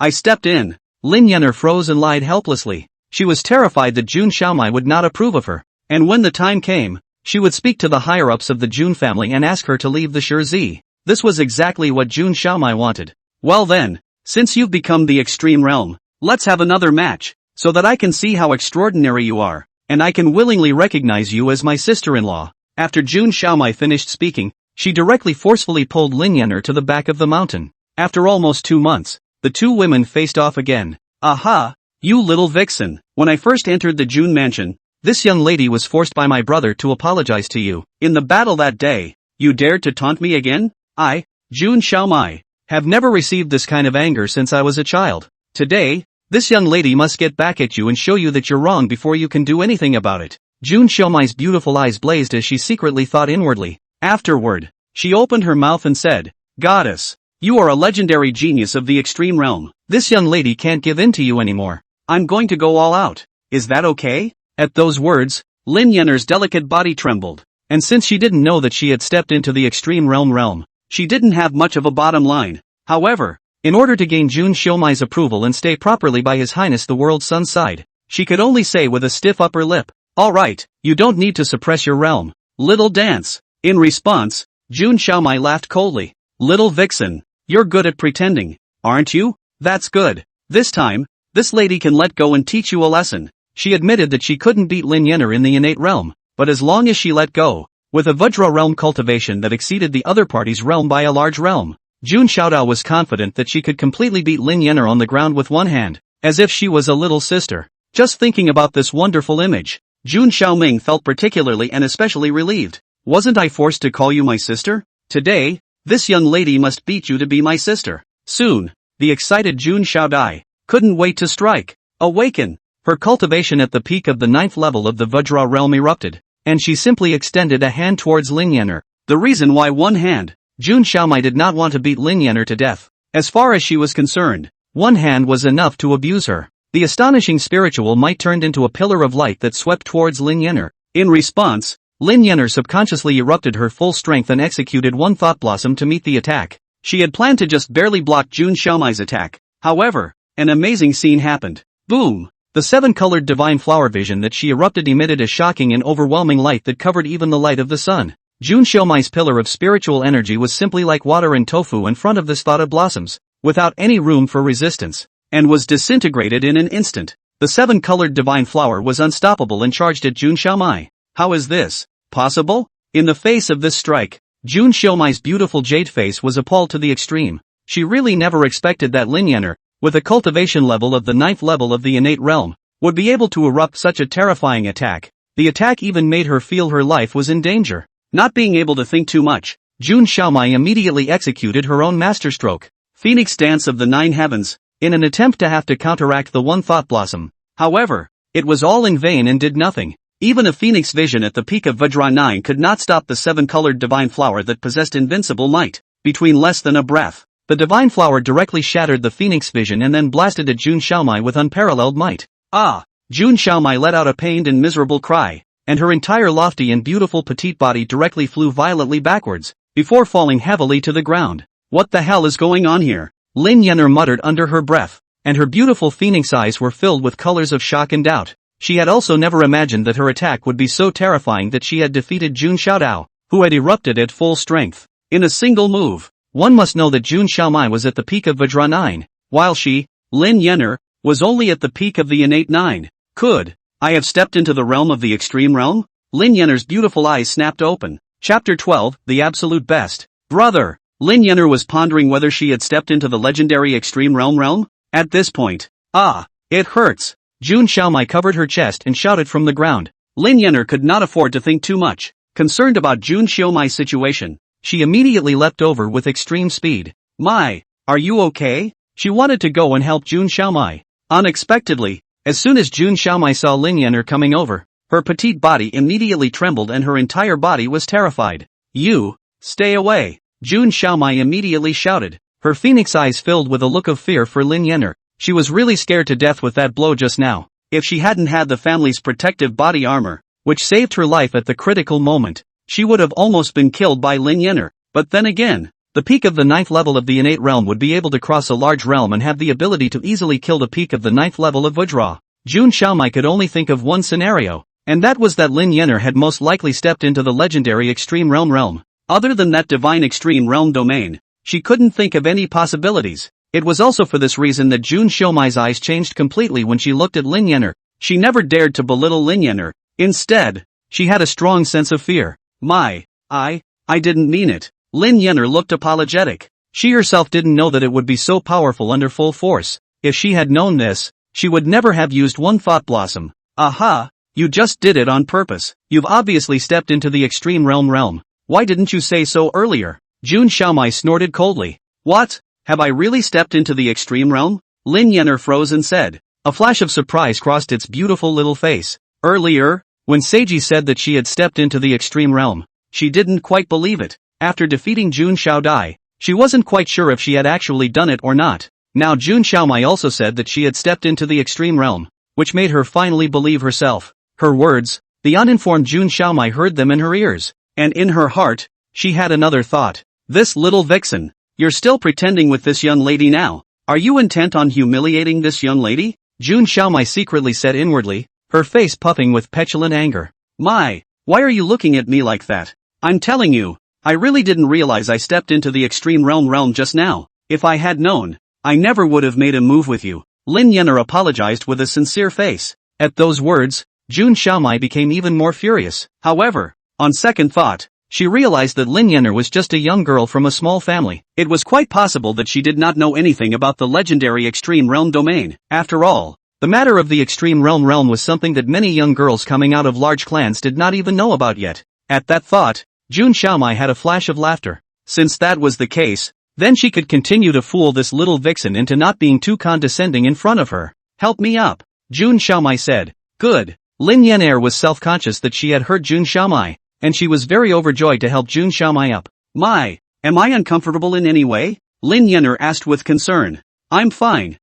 I stepped in." Lin Yenner froze and lied helplessly. She was terrified that Jun Xiaomai would not approve of her, and when the time came, she would speak to the higher-ups of the Jun family and ask her to leave the Shizi. This was exactly what Jun Xiaomai wanted. "Well then, since you've become the extreme realm, let's have another match, so that I can see how extraordinary you are, and I can willingly recognize you as my sister-in-law." After Jun Xiaomai finished speaking, she directly forcefully pulled Lin Yenner to the back of the mountain. After almost 2 months, the two women faced off again. "Aha, you little vixen. When I first entered the Jun mansion, this young lady was forced by my brother to apologize to you. In the battle that day, you dared to taunt me again? I, Jun Xiaomai, have never received this kind of anger since I was a child. Today, this young lady must get back at you and show you that you're wrong before you can do anything about it." Jun Xiaomai's beautiful eyes blazed as she secretly thought inwardly. Afterward, she opened her mouth and said, "Goddess, you are a legendary genius of the extreme realm. This young lady can't give in to you anymore. I'm going to go all out. Is that okay?" At those words, Lin Yenner's delicate body trembled, and since she didn't know that she had stepped into the extreme realm, she didn't have much of a bottom line. However, in order to gain Jun Xiaomai's approval and stay properly by His Highness the World's Sun's side, she could only say with a stiff upper lip, "All right, you don't need to suppress your realm. Little dance." In response, Jun Xiaomai laughed coldly. "Little vixen, you're good at pretending, aren't you? That's good. This time, this lady can let go and teach you a lesson." She admitted that she couldn't beat Lin Yenner in the innate realm, but as long as she let go, with a Vajra realm cultivation that exceeded the other party's realm by a large realm, Jun Xiaodao was confident that she could completely beat Lin Yener on the ground with one hand, as if she was a little sister. Just thinking about this wonderful image, Jun Xiaoming felt particularly and especially relieved. Wasn't I forced to call you my sister? Today, this young lady must beat you to be my sister. Soon, the excited Jun Xiaodai couldn't wait to strike. Awaken! Her cultivation at the peak of the 9th level of the Vajra realm erupted, and she simply extended a hand towards Lin Yener. The reason why one hand, Jun Xiaomai did not want to beat Lin Yener to death. As far as she was concerned, one hand was enough to abuse her. The astonishing spiritual might turned into a pillar of light that swept towards Lin Yener. In response, Lin Yener subconsciously erupted her full strength and executed one thought blossom to meet the attack. She had planned to just barely block Jun Xiaomai's attack. However, an amazing scene happened. Boom! The 7-colored divine flower vision that she erupted emitted a shocking and overwhelming light that covered even the light of the sun. Jun Xiaomai's pillar of spiritual energy was simply like water and tofu in front of this thought of blossoms, without any room for resistance, and was disintegrated in an instant. The 7-colored divine flower was unstoppable and charged at Jun Xiaomai. How is this possible? In the face of this strike, Jun Xiaomai's beautiful jade face was appalled to the extreme. She really never expected that Lin Yener, with a cultivation level of the 9th level of the innate realm, would be able to erupt such a terrifying attack. The attack even made her feel her life was in danger. Not being able to think too much, Jun Xiaomai immediately executed her own masterstroke, Phoenix Dance of the 9 Heavens, in an attempt to have to counteract the one thought blossom. However, it was all in vain and did nothing. Even a phoenix vision at the peak of Vajra 9 could not stop the 7-colored divine flower that possessed invincible might. Between less than a breath, the divine flower directly shattered the phoenix vision and then blasted at Jun Xiaomai with unparalleled might. Ah! Jun Xiaomai let out a pained and miserable cry, and her entire lofty and beautiful petite body directly flew violently backwards, before falling heavily to the ground. What the hell is going on here? Lin Yener muttered under her breath, and her beautiful phoenix eyes were filled with colors of shock and doubt. She had also never imagined that her attack would be so terrifying that she had defeated Jun Xiaodao, who had erupted at full strength, in a single move. One must know that Jun Xiaomai was at the peak of Vajra 9, while she, Lin Yener, was only at the peak of the innate 9. Could I have stepped into the realm of the extreme realm? Lin Yener's beautiful eyes snapped open. Chapter 12, The Absolute Best. Brother! Lin Yener was pondering whether she had stepped into the legendary extreme realm. At this point, it hurts. Jun Xiaomai covered her chest and shouted from the ground. Lin Yener could not afford to think too much. Concerned about Jun Xiaomai's situation, she immediately leapt over with extreme speed. My, are you okay? She wanted to go and help Jun Xiaomai. Unexpectedly, as soon as Jun Xiaomai saw Lin Yener coming over, her petite body immediately trembled and her entire body was terrified. You, stay away! Jun Xiaomai immediately shouted, her phoenix eyes filled with a look of fear for Lin Yener. She was really scared to death with that blow just now. If she hadn't had the family's protective body armor, which saved her life at the critical moment, she would have almost been killed by Lin Yener. But then again, the peak of the 9th level of the innate realm would be able to cross a large realm and have the ability to easily kill the peak of the 9th level of Vajra. Jun Xiaomai could only think of one scenario, and that was that Lin Yener had most likely stepped into the legendary extreme realm. Other than that divine extreme realm domain, she couldn't think of any possibilities. It was also for this reason that Jun Xiaomai's eyes changed completely when she looked at Lin Yener. She never dared to belittle Lin Yener. Instead, she had a strong sense of fear. I didn't mean it. Lin Yener looked apologetic. She herself didn't know that it would be so powerful under full force. If she had known this, she would never have used one thought blossom. Aha! You just did it on purpose. You've obviously stepped into the extreme realm. Why didn't you say so earlier? Jun Xiaomai snorted coldly. What? Have I really stepped into the extreme realm? Lin Yener froze and said. A flash of surprise crossed its beautiful little face. Earlier, when Seiji said that she had stepped into the extreme realm, she didn't quite believe it. After defeating Jun Xiaodai, she wasn't quite sure if she had actually done it or not. Now Jun Xiaomai also said that she had stepped into the extreme realm, which made her finally believe herself. Her words, the uninformed Jun Xiaomai heard them in her ears, and in her heart, she had another thought. This little vixen. You're still pretending with this young lady now. Are you intent on humiliating this young lady? Jun Xiaomai secretly said inwardly, her face puffing with petulant anger. Why are you looking at me like that? I'm telling you, I really didn't realize I stepped into the extreme realm just now. If I had known, I never would have made a move with you. Lin Yener apologized with a sincere face. At those words, Jun Xiaomai became even more furious. However, on second thought, she realized that Lin Yenner was just a young girl from a small family. It was quite possible that she did not know anything about the legendary Extreme Realm domain. After all, the matter of the Extreme Realm was something that many young girls coming out of large clans did not even know about yet. At that thought, Jun Xiaomai had a flash of laughter. Since that was the case, then she could continue to fool this little vixen into not being too condescending in front of her. Help me up, Jun Xiaomai said. Good. Lin Yenner was self-conscious that she had hurt Jun Xiaomai, and she was very overjoyed to help Jun Xiaomai up. My, am I uncomfortable in any way? Lin Yenner asked with concern. I'm fine.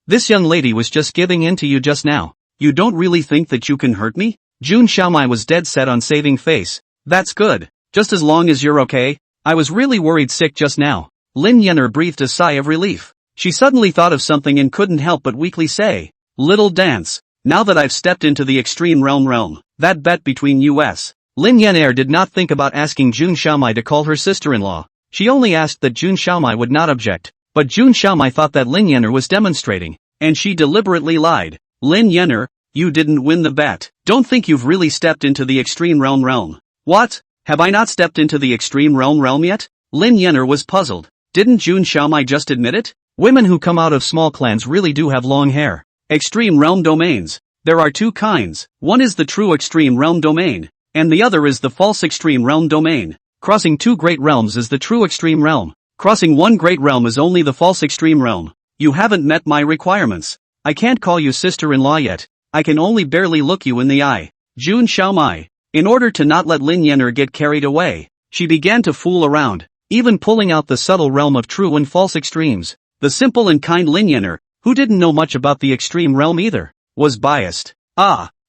This young lady was just giving in to you just now. You don't really think that you can hurt me? Jun Xiaomai was dead set on saving face. That's good. Just as long as you're okay. I was really worried sick just now. Lin Yenner breathed a sigh of relief. She suddenly thought of something and couldn't help but weakly say, little dance. Now that I've stepped into the Extreme Realm, that bet between us. Lin Yenner did not think about asking Jun Xiaomai to call her sister-in-law. She only asked that Jun Xiaomai would not object. But Jun Xiaomai thought that Lin Yenner was demonstrating, and she deliberately lied. Lin Yenner, you didn't win the bet. Don't think you've really stepped into the Extreme Realm. What? Have I not stepped into the Extreme Realm yet? Lin Yenner was puzzled. Didn't Jun Xiaomai just admit it? Women who come out of small clans really do have long hair. Extreme Realm domains. There are two kinds. One is the true Extreme Realm domain, and the other is the false Extreme Realm domain. Crossing two great realms is the true Extreme Realm. Crossing one great realm is only the false Extreme Realm. You haven't met my requirements. I can't call you sister-in-law yet. I can only barely look you in the eye. Jun Xiaomai. In order to not let Lin Yenner get carried away, she began to fool around, even pulling out the subtle realm of true and false extremes. The simple and kind Lin Yenner, who didn't know much about the Extreme Realm either, was biased.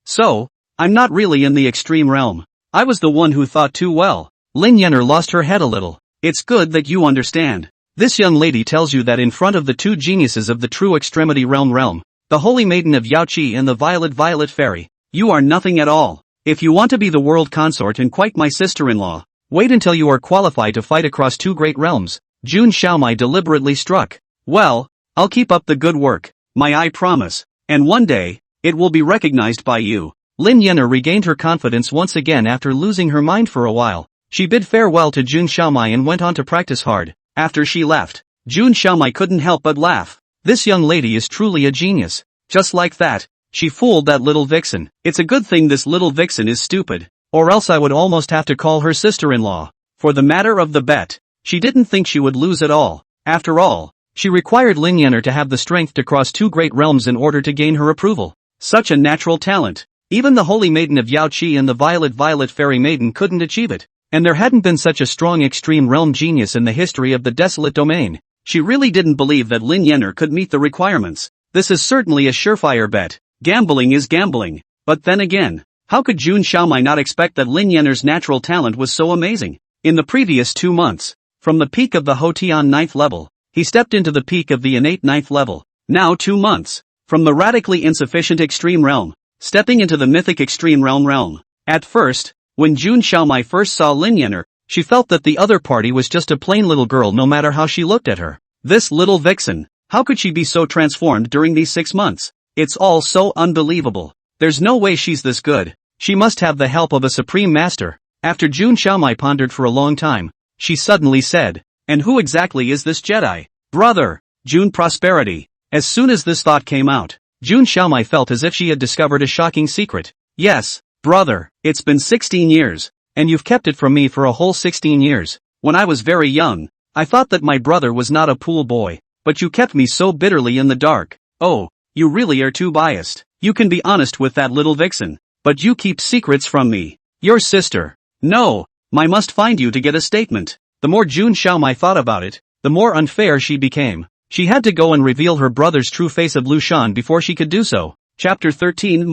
So, I'm not really in the Extreme Realm. I was the one who thought too well. Lin Yenner lost her head a little. It's good that you understand. This young lady tells you that in front of the two geniuses of the true Extremity Realm, the Holy Maiden of Yaoqi and the Violet Fairy, you are nothing at all. If you want to be the world consort and quite my sister-in-law, wait until you are qualified to fight across two great realms. Jun Xiaomai deliberately struck. Well, I'll keep up the good work. I promise. And one day, it will be recognized by you. Lin Yenner regained her confidence once again after losing her mind for a while. She bid farewell to Jun Xiaomai and went on to practice hard. After she left, Jun Xiaomai couldn't help but laugh. This young lady is truly a genius. Just like that, she fooled that little vixen. It's a good thing this little vixen is stupid, or else I would almost have to call her sister-in-law. For the matter of the bet, she didn't think she would lose at all. After all, she required Lin Yenner to have the strength to cross two great realms in order to gain her approval. Such a natural talent. Even the Holy Maiden of Yaoqi and the Violet Fairy Maiden couldn't achieve it. And there hadn't been such a strong Extreme Realm genius in the history of the desolate domain. She really didn't believe that Lin Yenner could meet the requirements. This is certainly a surefire bet. Gambling is gambling. But then again, how could Jun Xiaomai not expect that Lin Yenner's natural talent was so amazing? In the previous 2 months, from the peak of the Hotian 9th level, he stepped into the peak of the innate 9th level. Now 2 months, from the radically insufficient Extreme Realm, stepping into the mythic Extreme Realm. At first, when Jun Xiaomai first saw Lin Yenner, she felt that the other party was just a plain little girl no matter how she looked at her. This little vixen, how could she be so transformed during these 6 months? It's all so unbelievable. There's no way she's this good. She must have the help of a supreme master. After Jun Xiaomai pondered for a long time, she suddenly said, and who exactly is this Jedi? Brother, Jun Prosperity. As soon as this thought came out, Jun Xiaomai felt as if she had discovered a shocking secret. Yes, brother, it's been 16 years, and you've kept it from me for a whole 16 years. When I was very young, I thought that my brother was not a pool boy, but you kept me so bitterly in the dark. Oh, you really are too biased. You can be honest with that little vixen, but you keep secrets from me. Your sister. No, I must find you to get a statement. The more Jun Xiaomai thought about it, the more unfair she became. She had to go and reveal her brother's true face of Lu Shan before she could do so. Chapter 13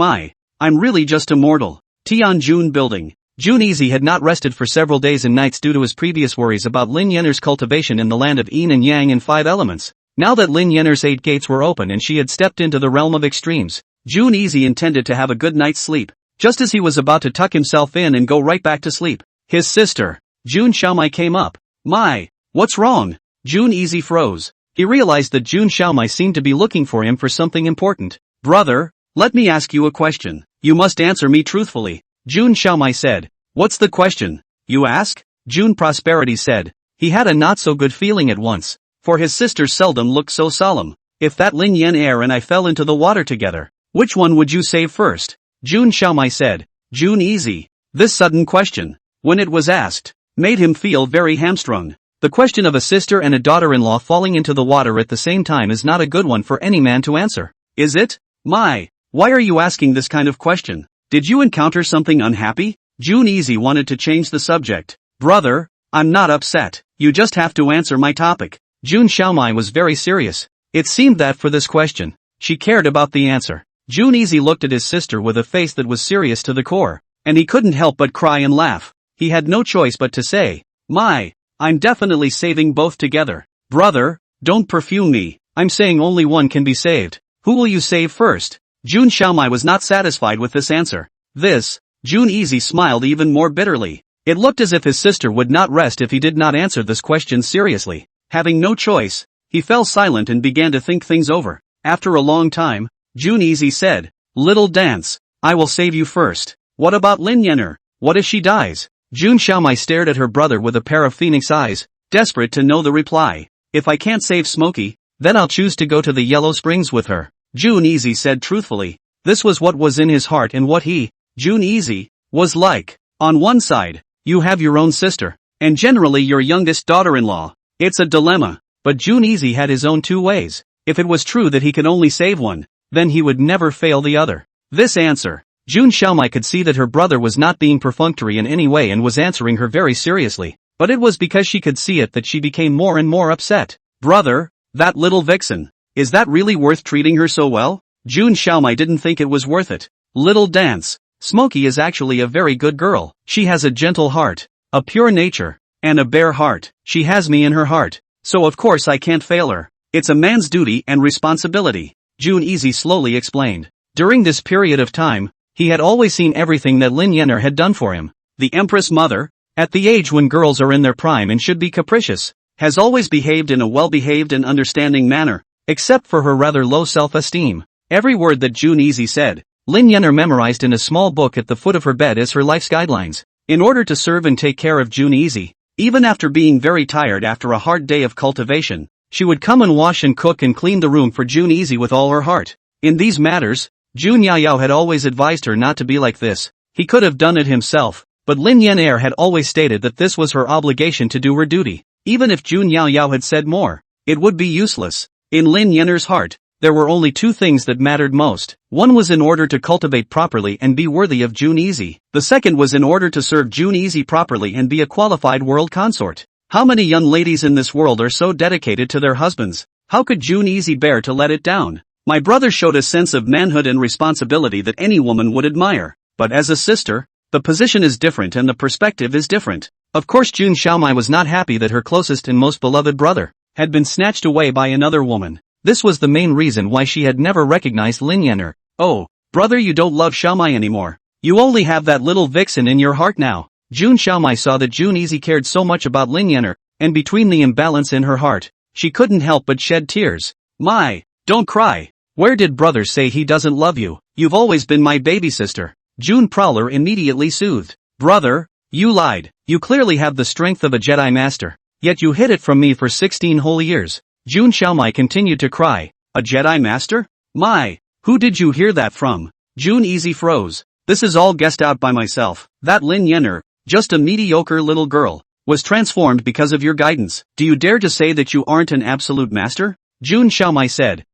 I'm really just a mortal. Tianjun Building. Jun Easy had not rested for several days and nights due to his previous worries about Lin Yenner's cultivation in the land of Yin and Yang and 5 elements. Now that Lin Yenner's 8 gates were open and she had stepped into the realm of extremes, Jun Easy intended to have a good night's sleep. Just as he was about to tuck himself in and go right back to sleep, his sister, Jun Xiaomai, came up. What's wrong? Jun Easy froze. He realized that Jun Xiaomai seemed to be looking for him for something important. Brother, let me ask you a question. You must answer me truthfully. Jun Xiaomai said. What's the question, you ask? June Prosperity said. He had a not-so-good feeling at once, for his sister seldom looked so solemn. If that Lin Yen heir and I fell into the water together, which one would you save first? Jun Xiaomai said. June Easy. This sudden question, when it was asked, made him feel very hamstrung. The question of a sister and a daughter-in-law falling into the water at the same time is not a good one for any man to answer. Is it? My, why are you asking this kind of question? Did you encounter something unhappy? June Easy wanted to change the subject. Brother, I'm not upset. You just have to answer my topic. Jun Xiaomai was very serious. It seemed that for this question, she cared about the answer. June Easy looked at his sister with a face that was serious to the core, and he couldn't help but cry and laugh. He had no choice but to say, My, I'm definitely saving both together. Brother, don't perfume me. I'm saying only one can be saved. Who will you save first? Jun Xiaomai was not satisfied with this answer. June Easy smiled even more bitterly. It looked as if his sister would not rest if he did not answer this question seriously. Having no choice, he fell silent and began to think things over. After a long time, June Easy said, Little dance, I will save you first. What about Lin Yenner? What if she dies? Jun Xiaomai stared at her brother with a pair of phoenix eyes, desperate to know the reply. If I can't save Smokey, then I'll choose to go to the Yellow Springs with her. June Easy said truthfully. This was what was in his heart and what he, June Easy, was like. On one side, you have your own sister, and generally your youngest daughter-in-law. It's a dilemma, but June Easy had his own two ways. If it was true that he could only save one, then he would never fail the other. This answer, Jun Xiaomai could see that her brother was not being perfunctory in any way and was answering her very seriously, but it was because she could see it that she became more and more upset. Brother, that little vixen, is that really worth treating her so well? Jun Xiaomai didn't think it was worth it. Little dance. Smokey is actually a very good girl. She has a gentle heart, a pure nature, and a bare heart. She has me in her heart, so of course I can't fail her. It's a man's duty and responsibility, June Easy slowly explained. During this period of time, he had always seen everything that Lin Yenner had done for him. The Empress Mother, at the age when girls are in their prime and should be capricious, has always behaved in a well-behaved and understanding manner, except for her rather low self-esteem. Every word that June Easy said, Lin Yenner memorized in a small book at the foot of her bed as her life's guidelines. In order to serve and take care of June Easy, even after being very tired after a hard day of cultivation, she would come and wash and cook and clean the room for June Easy with all her heart. In these matters, Jun Yaoyao had always advised her not to be like this. He could have done it himself, but Lin Yenner had always stated that this was her obligation to do her duty. Even if Jun Yaoyao had said more, it would be useless. In Lin Yenner's heart, there were only two things that mattered most. One was in order to cultivate properly and be worthy of June Easy. The second was in order to serve June Easy properly and be a qualified world consort. How many young ladies in this world are so dedicated to their husbands? How could June Easy bear to let it down? My brother showed a sense of manhood and responsibility that any woman would admire. But as a sister, the position is different and the perspective is different. Of course Jun Xiaomai was not happy that her closest and most beloved brother had been snatched away by another woman. This was the main reason why she had never recognized Lin Yenner. Oh, brother, you don't love Xiaomai anymore. You only have that little vixen in your heart now. Jun Xiaomai saw that June Easy cared so much about Lin Yenner, and between the imbalance in her heart, she couldn't help but shed tears. My, don't cry. Where did brother say he doesn't love you? You've always been my baby sister. June Prowler immediately soothed. Brother, you lied. You clearly have the strength of a Jedi Master, yet you hid it from me for 16 whole years. Jun Xiaomai continued to cry. A Jedi Master? My, who did you hear that from? June Easy froze. This is all guessed out by myself. That Lin Yenner, just a mediocre little girl, was transformed because of your guidance. Do you dare to say that you aren't an absolute master? Jun Xiaomai said.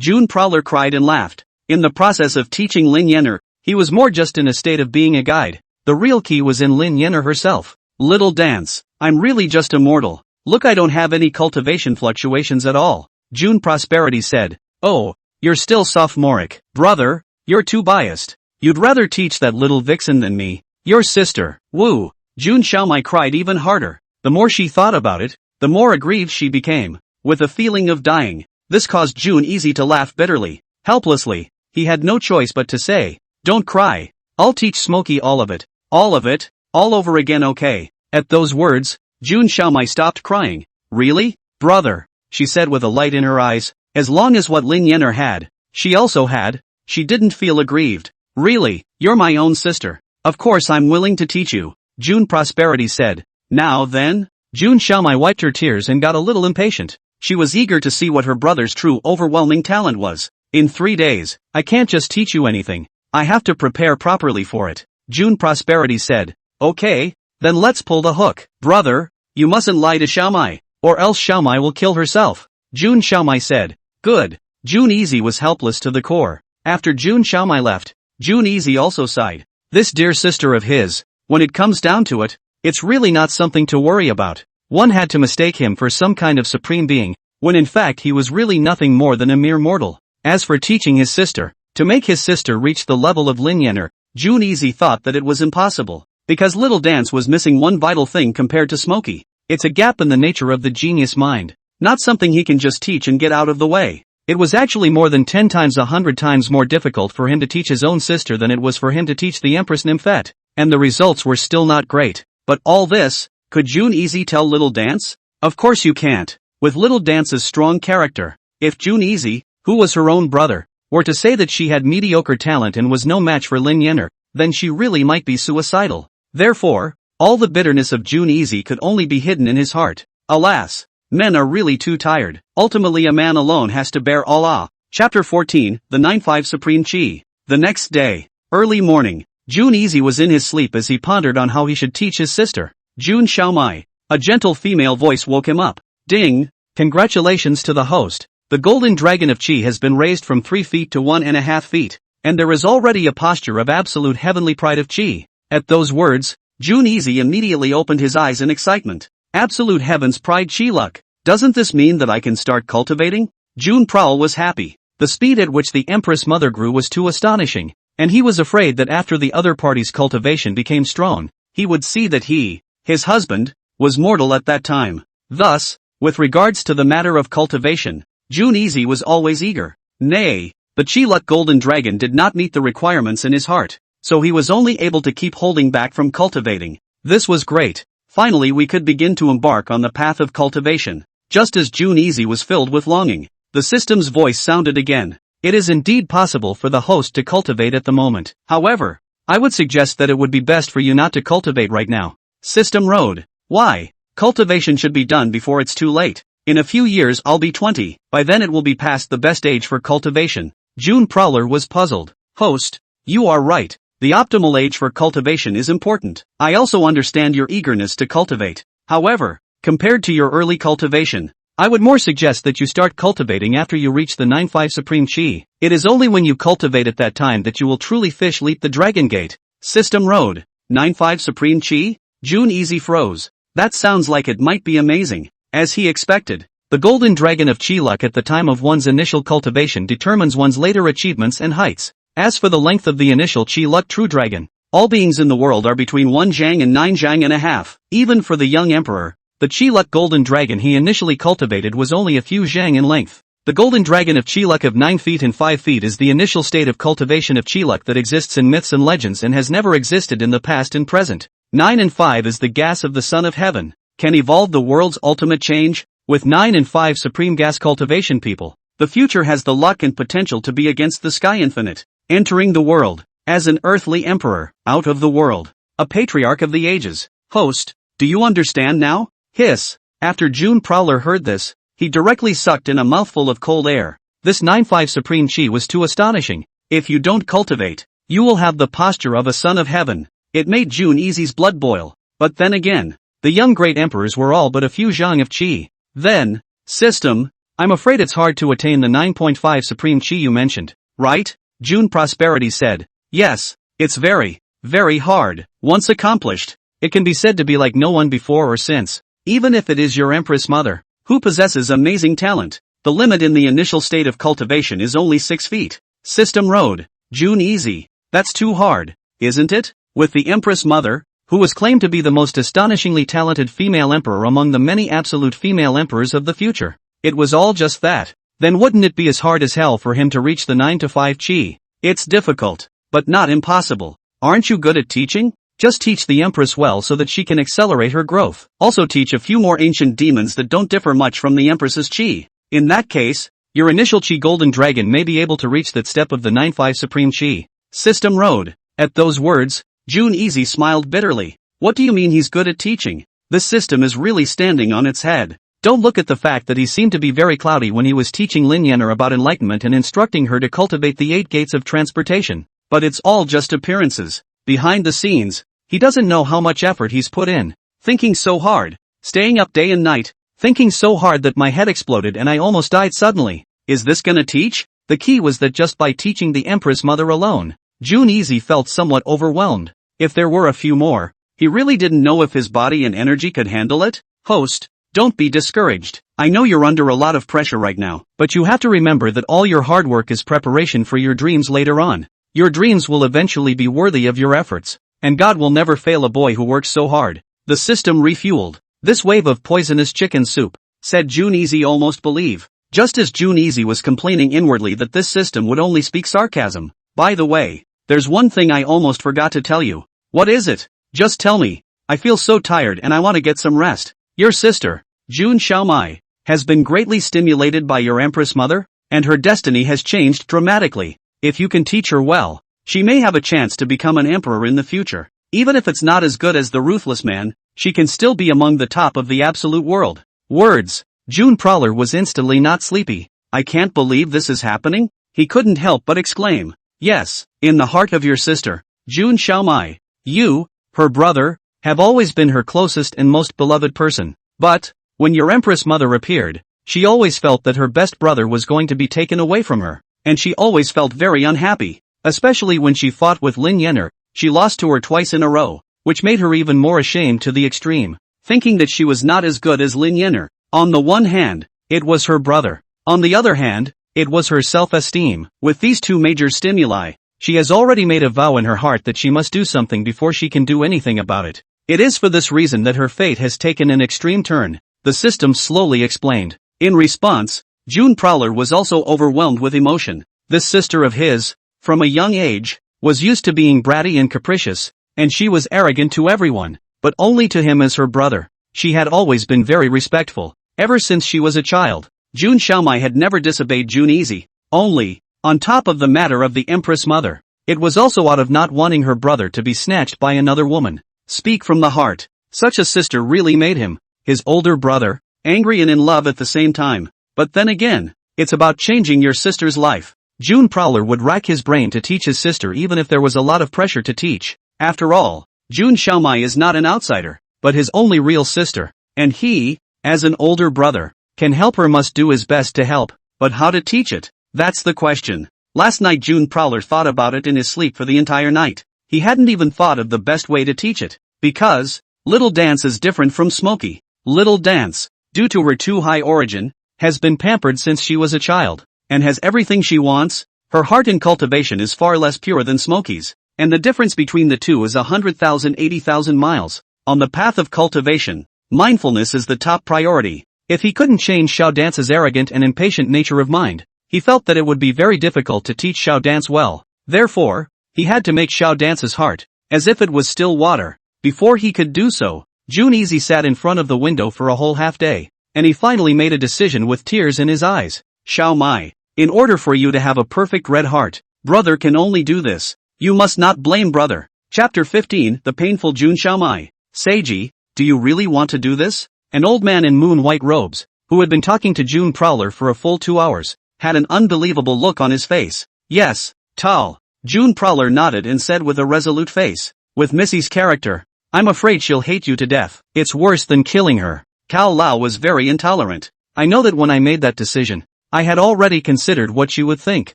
June Prowler cried and laughed. In the process of teaching Lin Yenner, he was more just in a state of being a guide. The real key was in Lin Yenner herself. Little dance, I'm really just a mortal. Look, I don't have any cultivation fluctuations at all. June Prosperity said. Oh, you're still sophomoric. Brother, you're too biased. You'd rather teach that little vixen than me. Your sister. Woo. Jun Xiaomai cried even harder. The more she thought about it, the more aggrieved she became, with a feeling of dying. This caused June Easy to laugh bitterly, helplessly. He had no choice but to say, don't cry. I'll teach Smokey all of it. All of it, all over again, okay? At those words, Jun Xiaomai stopped crying. Really? Brother, she said with a light in her eyes, as long as what Lin Yenner had, she also had, she didn't feel aggrieved. Really, you're my own sister. Of course I'm willing to teach you, June Prosperity said. Now then? June Xiaomai wiped her tears and got a little impatient. She was eager to see what her brother's true overwhelming talent was. In 3 days, I can't just teach you anything. I have to prepare properly for it, June Prosperity said. Okay, then let's pull the hook. Brother, you mustn't lie to Xiaomai, or else Xiaomai will kill herself, June Xiaomai said. Good. June Easy was helpless to the core. After June Xiaomai left, June Easy also sighed. This dear sister of his, when it comes down to it, it's really not something to worry about. One had to mistake him for some kind of supreme being, when in fact he was really nothing more than a mere mortal. As for teaching his sister, to make his sister reach the level of Lin Yenner, June Easy thought that it was impossible, because Little Dance was missing one vital thing compared to Smokey. It's a gap in the nature of the genius mind, not something he can just teach and get out of the way. It was actually more than 10 times 100 times more difficult for him to teach his own sister than it was for him to teach the Empress Nymphette, and the results were still not great. But all this, could June Easy tell Little Dance? Of course you can't. With Little Dance's strong character, if June Easy, who was her own brother, were to say that she had mediocre talent and was no match for Lin Yenner, then she really might be suicidal. Therefore, all the bitterness of June Easy could only be hidden in his heart. Alas, men are really too tired. Ultimately a man alone has to bear all. Chapter 14, The 9-5 Supreme Chi. The next day, early morning, June Easy was in his sleep as he pondered on how he should teach his sister, June Xiaomai. A gentle female voice woke him up. Ding! Congratulations to the host. The golden dragon of Chi has been raised from 3 feet to 1.5 feet, and there is already a posture of absolute heavenly pride of Chi. At those words, June Easy immediately opened his eyes in excitement. Absolute heaven's pride Chi luck. Doesn't this mean that I can start cultivating? June Prowl was happy. The speed at which the Empress Mother grew was too astonishing, and he was afraid that after the other party's cultivation became strong, he would see that he, his husband, was mortal at that time. Thus, with regards to the matter of cultivation, June Easy was always eager. Nay, the Chi-Luck Golden Dragon did not meet the requirements in his heart, so he was only able to keep holding back from cultivating. This was great. Finally we could begin to embark on the path of cultivation. Just as June Easy was filled with longing, the system's voice sounded again. It is indeed possible for the host to cultivate at the moment. However, I would suggest that it would be best for you not to cultivate right now. System Road. Why? Cultivation should be done before it's too late. In a few years I'll be 20, by then it will be past the best age for cultivation. June Prowler was puzzled. Host, you are right. The optimal age for cultivation is important. I also understand your eagerness to cultivate. However, compared to your early cultivation, I would more suggest that you start cultivating after you reach the 9-5 Supreme Chi. It is only when you cultivate at that time that you will truly fish leap the Dragon Gate. System Road. 9-5 Supreme Chi? June Easy froze. That sounds like it might be amazing. As he expected, the Golden Dragon of Chi Luck at the time of one's initial cultivation determines one's later achievements and heights. As for the length of the initial Chi Luck True Dragon, all beings in the world are between 1 zhang and 9 zhang and a half. Even for the young emperor, the Chi Luck Golden Dragon he initially cultivated was only a few zhang in length. The Golden Dragon of Chi Luck of 9 feet and 5 feet is the initial state of cultivation of Chi Luck that exists in myths and legends and has never existed in the past and present. 9 and 5 is the gas of the Son of Heaven. Can evolve the world's ultimate change? With 9 and 5 supreme gas cultivation people, the future has the luck and potential to be against the sky infinite. Entering the world, as an earthly emperor, out of the world, a patriarch of the ages. Host, do you understand now? Hiss. After June Prowler heard this, he directly sucked in a mouthful of cold air. This 9-5 Supreme Chi was too astonishing. If you don't cultivate, you will have the posture of a son of heaven. It made June Easy's blood boil. But then again, the young great emperors were all but a few zhang of Chi. Then, system, I'm afraid it's hard to attain the 9.5 Supreme Chi you mentioned, right? June Prosperity said. Yes, it's very, very hard. Once accomplished, it can be said to be like no one before or since. Even if it is your Empress Mother, who possesses amazing talent, the limit in the initial state of cultivation is only 6 feet. System Road. June Easy. That's too hard, isn't it? With the Empress Mother, who was claimed to be the most astonishingly talented female emperor among the many absolute female emperors of the future. It was all just that. Then wouldn't it be as hard as hell for him to reach the 9 to 5 Chi? It's difficult, but not impossible. Aren't you good at teaching? Just teach the Empress well so that she can accelerate her growth. Also teach a few more ancient demons that don't differ much from the Empress's Chi. In that case, your initial Chi Golden Dragon may be able to reach that step of the 9-5 Supreme Chi. System Road. At those words, June Easy smiled bitterly. What do you mean he's good at teaching? This system is really standing on its head. Don't look at the fact that he seemed to be very cloudy when he was teaching Lin Yenner about enlightenment and instructing her to cultivate the 8 gates of transportation. But it's all just appearances. Behind the scenes, he doesn't know how much effort he's put in. Thinking so hard. Staying up day and night. Thinking so hard that my head exploded and I almost died suddenly. Is this gonna teach? The key was that just by teaching the Empress Mother alone, June Easy felt somewhat overwhelmed. If there were a few more, he really didn't know if his body and energy could handle it. Host, don't be discouraged. I know you're under a lot of pressure right now, but you have to remember that all your hard work is preparation for your dreams later on. Your dreams will eventually be worthy of your efforts, and God will never fail a boy who works so hard. The system refueled. This wave of poisonous chicken soup, said June Easy almost believe. Just as June Easy was complaining inwardly that this system would only speak sarcasm. By the way, there's one thing I almost forgot to tell you. What is it? Just tell me. I feel so tired and I want to get some rest. Your sister, June Xiaomai, has been greatly stimulated by your Empress Mother, and her destiny has changed dramatically. If you can teach her well, she may have a chance to become an emperor in the future. Even if it's not as good as the Ruthless Man, she can still be among the top of the absolute world. Words. June Prowler was instantly not sleepy. I can't believe this is happening? He couldn't help but exclaim. Yes, in the heart of your sister, June Xiaomai. You, her brother, have always been her closest and most beloved person. But, when your Empress Mother appeared, she always felt that her best brother was going to be taken away from her, and she always felt very unhappy, especially when she fought with Lin Yenner. She lost to her twice in a row, which made her even more ashamed to the extreme, thinking that she was not as good as Lin Yenner. On the one hand, it was her brother. On the other hand, it was her self-esteem. With these two major stimuli, she has already made a vow in her heart that she must do something before she can do anything about it. It is for this reason that her fate has taken an extreme turn, the system slowly explained. In response, June Prowler was also overwhelmed with emotion. This sister of his, from a young age, was used to being bratty and capricious, and she was arrogant to everyone, but only to him as her brother. She had always been very respectful, ever since she was a child. June Xiaomai had never disobeyed June Easy. Only, on top of the matter of the Empress Mother, it was also out of not wanting her brother to be snatched by another woman. Speak from the heart. Such a sister really made him, his older brother, angry and in love at the same time. But then again, it's about changing your sister's life. June Prowler would rack his brain to teach his sister even if there was a lot of pressure to teach. After all, June Xiaomai is not an outsider, but his only real sister. And he, as an older brother, can help her, must do his best to help. But how to teach it? That's the question. Last night June Prowler thought about it in his sleep for the entire night. He hadn't even thought of the best way to teach it. Because, Little Dance is different from Smokey. Little Dance, due to her too high origin, has been pampered since she was a child, and has everything she wants. Her heart in cultivation is far less pure than Smokey's, and the difference between the two is 100,000 80,000 miles. On the path of cultivation, mindfulness is the top priority. If he couldn't change Xiao Dance's arrogant and impatient nature of mind, he felt that it would be very difficult to teach Xiao Dance well. Therefore, he had to make Xiao Dance's heart, as if it was still water. Before he could do so, June Easy sat in front of the window for a whole half day, and he finally made a decision with tears in his eyes. Xiaomai, in order for you to have a perfect red heart, brother can only do this. You must not blame brother. Chapter 15, The Painful June Xiaomai. Seiji, do you really want to do this? An old man in moon-white robes, who had been talking to June Prowler for a full 2 hours, had an unbelievable look on his face. Yes, Tal. June Prowler nodded and said with a resolute face. With Missy's character, I'm afraid she'll hate you to death. It's worse than killing her. Cao Lao was very intolerant. I know that when I made that decision, I had already considered what she would think.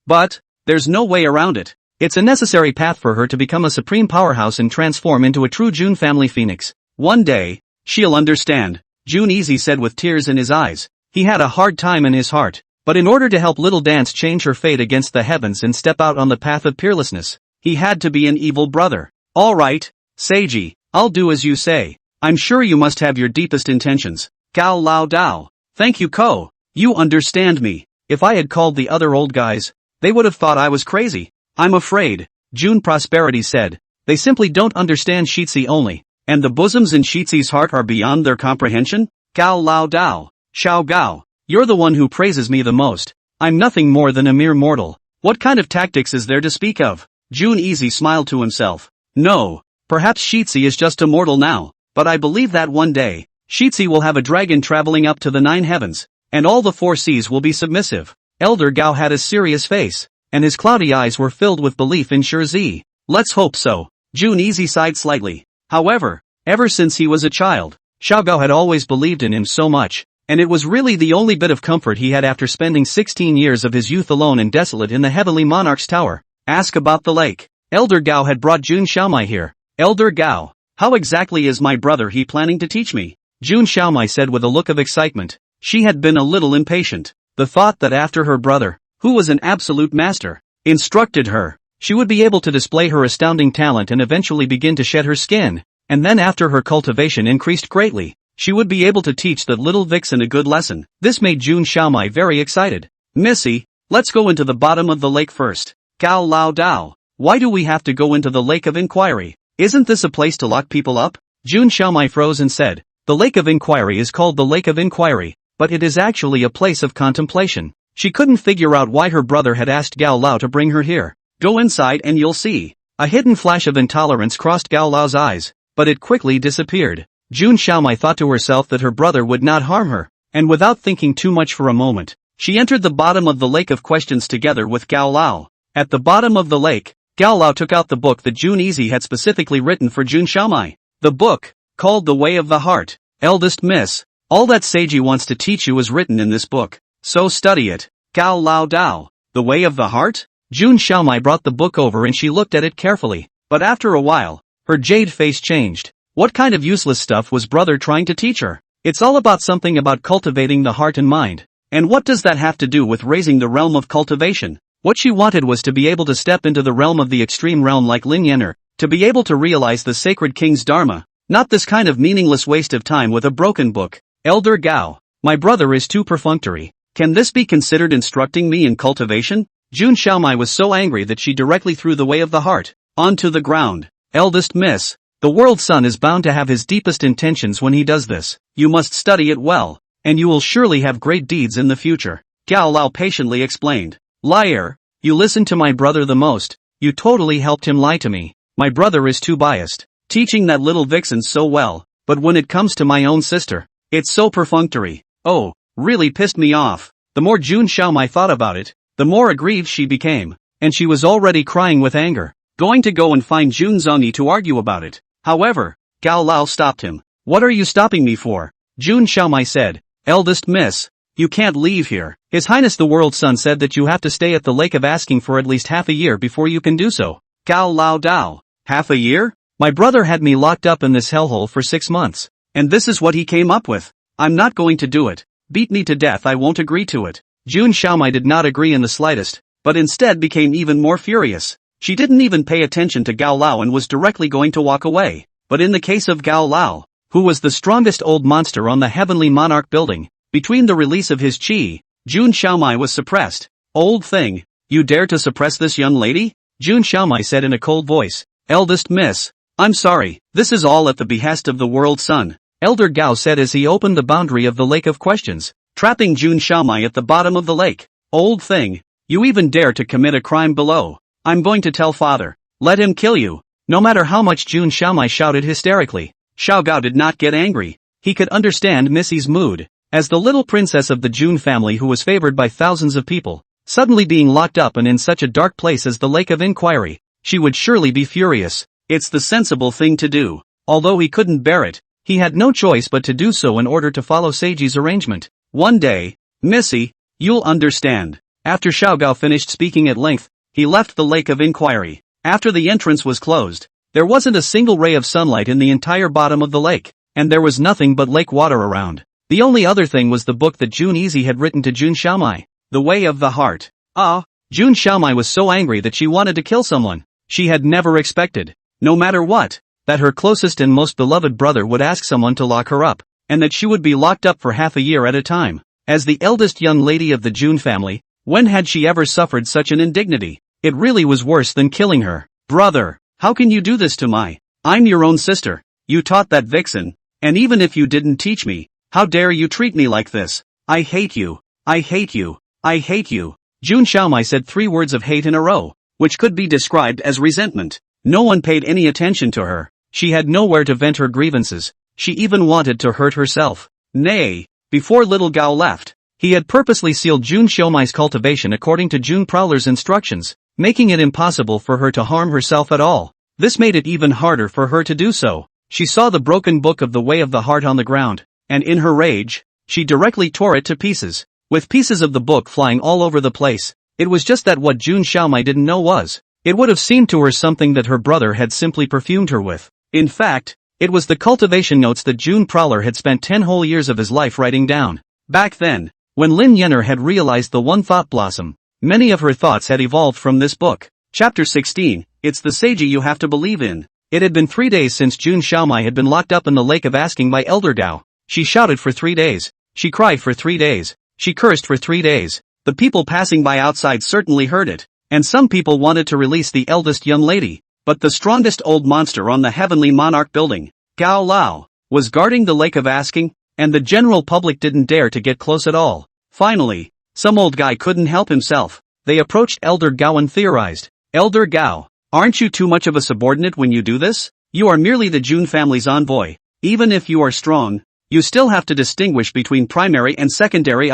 But, there's no way around it. It's a necessary path for her to become a supreme powerhouse and transform into a true June family phoenix. One day, she'll understand, June Easy said with tears in his eyes. He had a hard time in his heart. But in order to help Little Dance change her fate against the heavens and step out on the path of peerlessness, he had to be an evil brother. Alright, Seiji, I'll do as you say. I'm sure you must have your deepest intentions. Gao Lao Dao. Thank you, Ko. You understand me. If I had called the other old guys, they would have thought I was crazy. I'm afraid, June Prosperity said. They simply don't understand Shitsi only, and the bosoms in Shitsi's heart are beyond their comprehension? Gao Lao Dao. Xiao Gao. You're the one who praises me the most. I'm nothing more than a mere mortal. What kind of tactics is there to speak of? Jun Easy smiled to himself. No, perhaps Shitzi is just a mortal now, but I believe that one day, Shitzi will have a dragon traveling up to the 9 heavens, and all the 4 seas will be submissive. Elder Gao had a serious face, and his cloudy eyes were filled with belief in Shirzi. Let's hope so. Jun Easy sighed slightly. However, ever since he was a child, Xiao Gao had always believed in him so much, and it was really the only bit of comfort he had after spending 16 years of his youth alone and desolate in the Heavenly Monarch's tower. Ask about the lake. Elder Gao had brought Jun Xiaomai here. Elder Gao, how exactly is my brother he planning to teach me? Jun Xiaomai said with a look of excitement. She had been a little impatient. The thought that after her brother, who was an absolute master, instructed her, she would be able to display her astounding talent and eventually begin to shed her skin, and then after her cultivation increased greatly, she would be able to teach that little vixen a good lesson. This made Jun Xiaomai very excited. Missy, let's go into the bottom of the lake first. Gao Lao Dao, why do we have to go into the Lake of Inquiry? Isn't this a place to lock people up? Jun Xiaomai froze and said, the Lake of Inquiry is called the Lake of Inquiry, but it is actually a place of contemplation. She couldn't figure out why her brother had asked Gao Lao to bring her here. Go inside and you'll see. A hidden flash of intolerance crossed Gao Lao's eyes, but it quickly disappeared. Jun Xiaomai thought to herself that her brother would not harm her, and without thinking too much for a moment, she entered the bottom of the Lake of Questions together with Gao Lao. At the bottom of the lake, Gao Lao took out the book that Jun Easy had specifically written for Jun Xiaomai. The book, called The Way of the Heart. Eldest Miss, all that Seiji wants to teach you is written in this book, so study it. Gao Lao Dao, The Way of the Heart? Jun Xiaomai brought the book over and she looked at it carefully, but after a while, her jade face changed. What kind of useless stuff was brother trying to teach her? It's all about something about cultivating the heart and mind. And what does that have to do with raising the realm of cultivation? What she wanted was to be able to step into the realm of the extreme realm like Lin Yan'er, to be able to realize the sacred king's dharma, not this kind of meaningless waste of time with a broken book. Elder Gao, my brother is too perfunctory. Can this be considered instructing me in cultivation? Jun Xiaomai was so angry that she directly threw the Way of the Heart onto the ground. Eldest Miss, the world's son is bound to have his deepest intentions when he does this. You must study it well, and you will surely have great deeds in the future. Gao Lao patiently explained. Liar, you listen to my brother the most, you totally helped him lie to me. My brother is too biased, teaching that little vixen so well, but when it comes to my own sister, it's so perfunctory. Oh, really pissed me off. The more Jun Xiaomai thought about it, the more aggrieved she became, and she was already crying with anger, going to go and find Jun Zongyi to argue about it. However, Gao Lao stopped him. What are you stopping me for? Jun Xiaomai said, Eldest Miss, you can't leave here. His Highness the World's Son said that you have to stay at the Lake of Asking for at least half a year before you can do so. Gao Lao Dao, half a year? My brother had me locked up in this hellhole for 6 months, and this is what he came up with. I'm not going to do it. Beat me to death, I won't agree to it. Jun Xiaomai did not agree in the slightest, but instead became even more furious. She didn't even pay attention to Gao Lao and was directly going to walk away. But in the case of Gao Lao, who was the strongest old monster on the Heavenly Monarch building, between the release of his chi, Jun Xiaomai was suppressed. Old thing, you dare to suppress this young lady? Jun Xiaomai said in a cold voice. Eldest Miss, I'm sorry, this is all at the behest of the World's Son, Elder Gao said as he opened the boundary of the Lake of Questions, trapping Jun Xiaomai at the bottom of the lake. Old thing, you even dare to commit a crime below. I'm going to tell father. Let him kill you. No matter how much Jun Xiaomai shouted hysterically, Xiao Gao did not get angry. He could understand Missy's mood. As the little princess of the Jun family who was favored by thousands of people, suddenly being locked up and in such a dark place as the Lake of Inquiry, she would surely be furious. It's the sensible thing to do. Although he couldn't bear it, he had no choice but to do so in order to follow Seiji's arrangement. One day, Missy, you'll understand. After Xiao Gao finished speaking at length, he left the Lake of Inquiry. After the entrance was closed, there wasn't a single ray of sunlight in the entire bottom of the lake, and there was nothing but lake water around. The only other thing was the book that Jun Easy had written to Jun Xiaomai, The Way of the Heart. Jun Xiaomai was so angry that she wanted to kill someone. She had never expected, no matter what, that her closest and most beloved brother would ask someone to lock her up, and that she would be locked up for half a year at a time. As the eldest young lady of the Jun family, when had she ever suffered such an indignity? It really was worse than killing her. Brother, how can you do this to I'm your own sister. You taught that vixen, and even if you didn't teach me, how dare you treat me like this? I hate you. I hate you. I hate you. Jun Xiaomai said 3 words of hate in a row. which could be described as resentment. No one paid any attention to her. She had nowhere to vent her grievances. She even wanted to hurt herself. Nay, before little Gao left, he had purposely sealed June Xiaomai's cultivation according to June Prowler's instructions, making it impossible for her to harm herself at all. This made it even harder for her to do so. She saw the broken book of the Way of the Heart on the ground, and in her rage, she directly tore it to pieces, with pieces of the book flying all over the place. It was just that what June Xiaomai didn't know was, it would have seemed to her something that her brother had simply perfumed her with. In fact, it was the cultivation notes that June Prowler had spent 10 whole years of his life writing down. Back then, when Lin Yenner had realized the one thought blossom, many of her thoughts had evolved from this book. Chapter 16, It's the Seiji You Have to Believe In. It had been 3 days since June Xiaomai had been locked up in the Lake of Asking by Elder Gao. She shouted for 3 days. She cried for 3 days. She cursed for 3 days. The people passing by outside certainly heard it, and some people wanted to release the eldest young lady. But the strongest old monster on the Heavenly Monarch building, Gao Lao, was guarding the Lake of Asking, and the general public didn't dare to get close at all. Finally, some old guy couldn't help himself. They approached Elder Gao and theorized, Elder Gao, aren't you too much of a subordinate when you do this? You are merely the June family's envoy. Even if you are strong, you still have to distinguish between primary and secondary.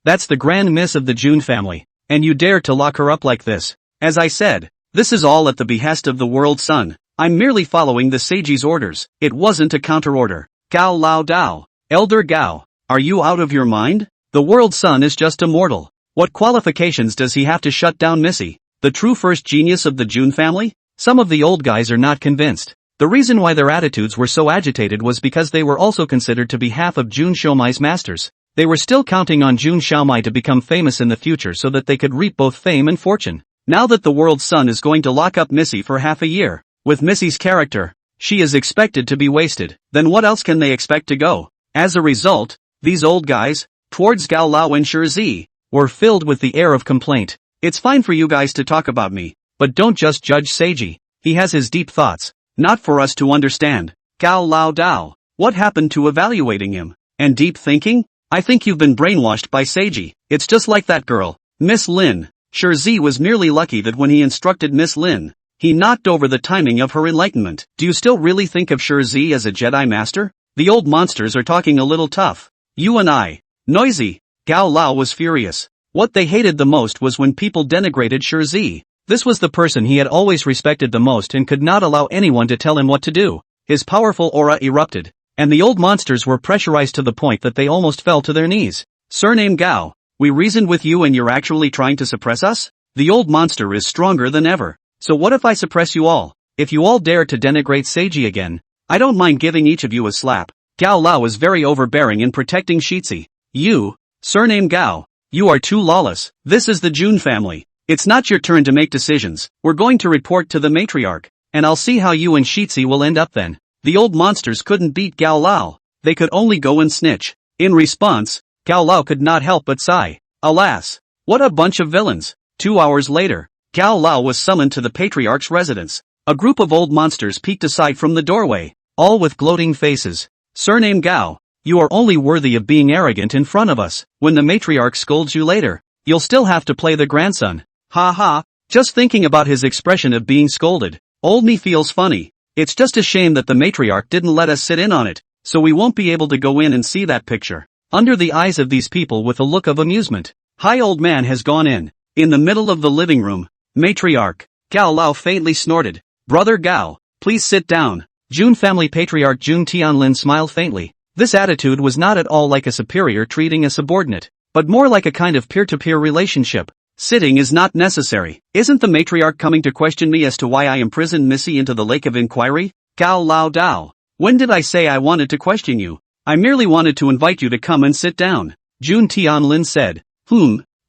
That's the grand miss of the June family, and you dare to lock her up like this. As I said, this is all at the behest of the world sun. I'm merely following the Seiji's orders. It wasn't a counterorder. Gao Lao Dao. Elder Gao, are you out of your mind? The world sun is just a mortal. What qualifications does he have to shut down Missy, the true first genius of the June family? Some of the old guys are not convinced. The reason why their attitudes were so agitated was because they were also considered to be half of June Xiaomai's masters. They were still counting on June Xiaomai to become famous in the future so that they could reap both fame and fortune. Now that the world's sun is going to lock up Missy for half a year, with Missy's character, she is expected to be wasted, then what else can they expect to go? As a result, these old guys, towards Gao Lao and Shizi, were filled with the air of complaint. It's fine for you guys to talk about me, but don't just judge Seiji. He has his deep thoughts, not for us to understand. Gao Lao Dao, what happened to evaluating him? And deep thinking? I think you've been brainwashed by Seiji. It's just like that girl, Miss Lin. Shizi was merely lucky that when he instructed Miss Lin, he knocked over the timing of her enlightenment. Do you still really think of Shizi as a Jedi master? The old monsters are talking a little tough. You and I. Noisy. Gao Lao was furious. What they hated the most was when people denigrated Shizi. This was the person he had always respected the most and could not allow anyone to tell him what to do. His powerful aura erupted, and the old monsters were pressurized to the point that they almost fell to their knees. Surname Gao, we reasoned with you and you're actually trying to suppress us? The old monster is stronger than ever. So what if I suppress you all? If you all dare to denigrate Seiji again, I don't mind giving each of you a slap. Gao Lao is very overbearing in protecting Shizi. You, surname Gao, you are too lawless. This is the June family. It's not your turn to make decisions. We're going to report to the matriarch, and I'll see how you and Shizi will end up then. The old monsters couldn't beat Gao Lao. They could only go and snitch. In response, Gao Lao could not help but sigh. Alas, what a bunch of villains. 2 hours later, Gao Lao was summoned to the patriarch's residence. A group of old monsters peeked aside from the doorway, all with gloating faces. Surname Gao, you are only worthy of being arrogant in front of us. When the matriarch scolds you later, you'll still have to play the grandson. Ha ha, just thinking about his expression of being scolded. Old me feels funny. It's just a shame that the matriarch didn't let us sit in on it, so we won't be able to go in and see that picture. Under the eyes of these people with a look of amusement, Hi old man has gone in. In the middle of the living room, matriarch, Gao Lao faintly snorted. Brother Gao, please sit down. June family patriarch June Tianlin smiled faintly. This attitude was not at all like a superior treating a subordinate, but more like a kind of peer-to-peer relationship. Sitting is not necessary. Isn't the matriarch coming to question me as to why I imprisoned Missy into the lake of inquiry? Gao Lao Dao, when did I say I wanted to question you? I merely wanted to invite you to come and sit down. June Tianlin said.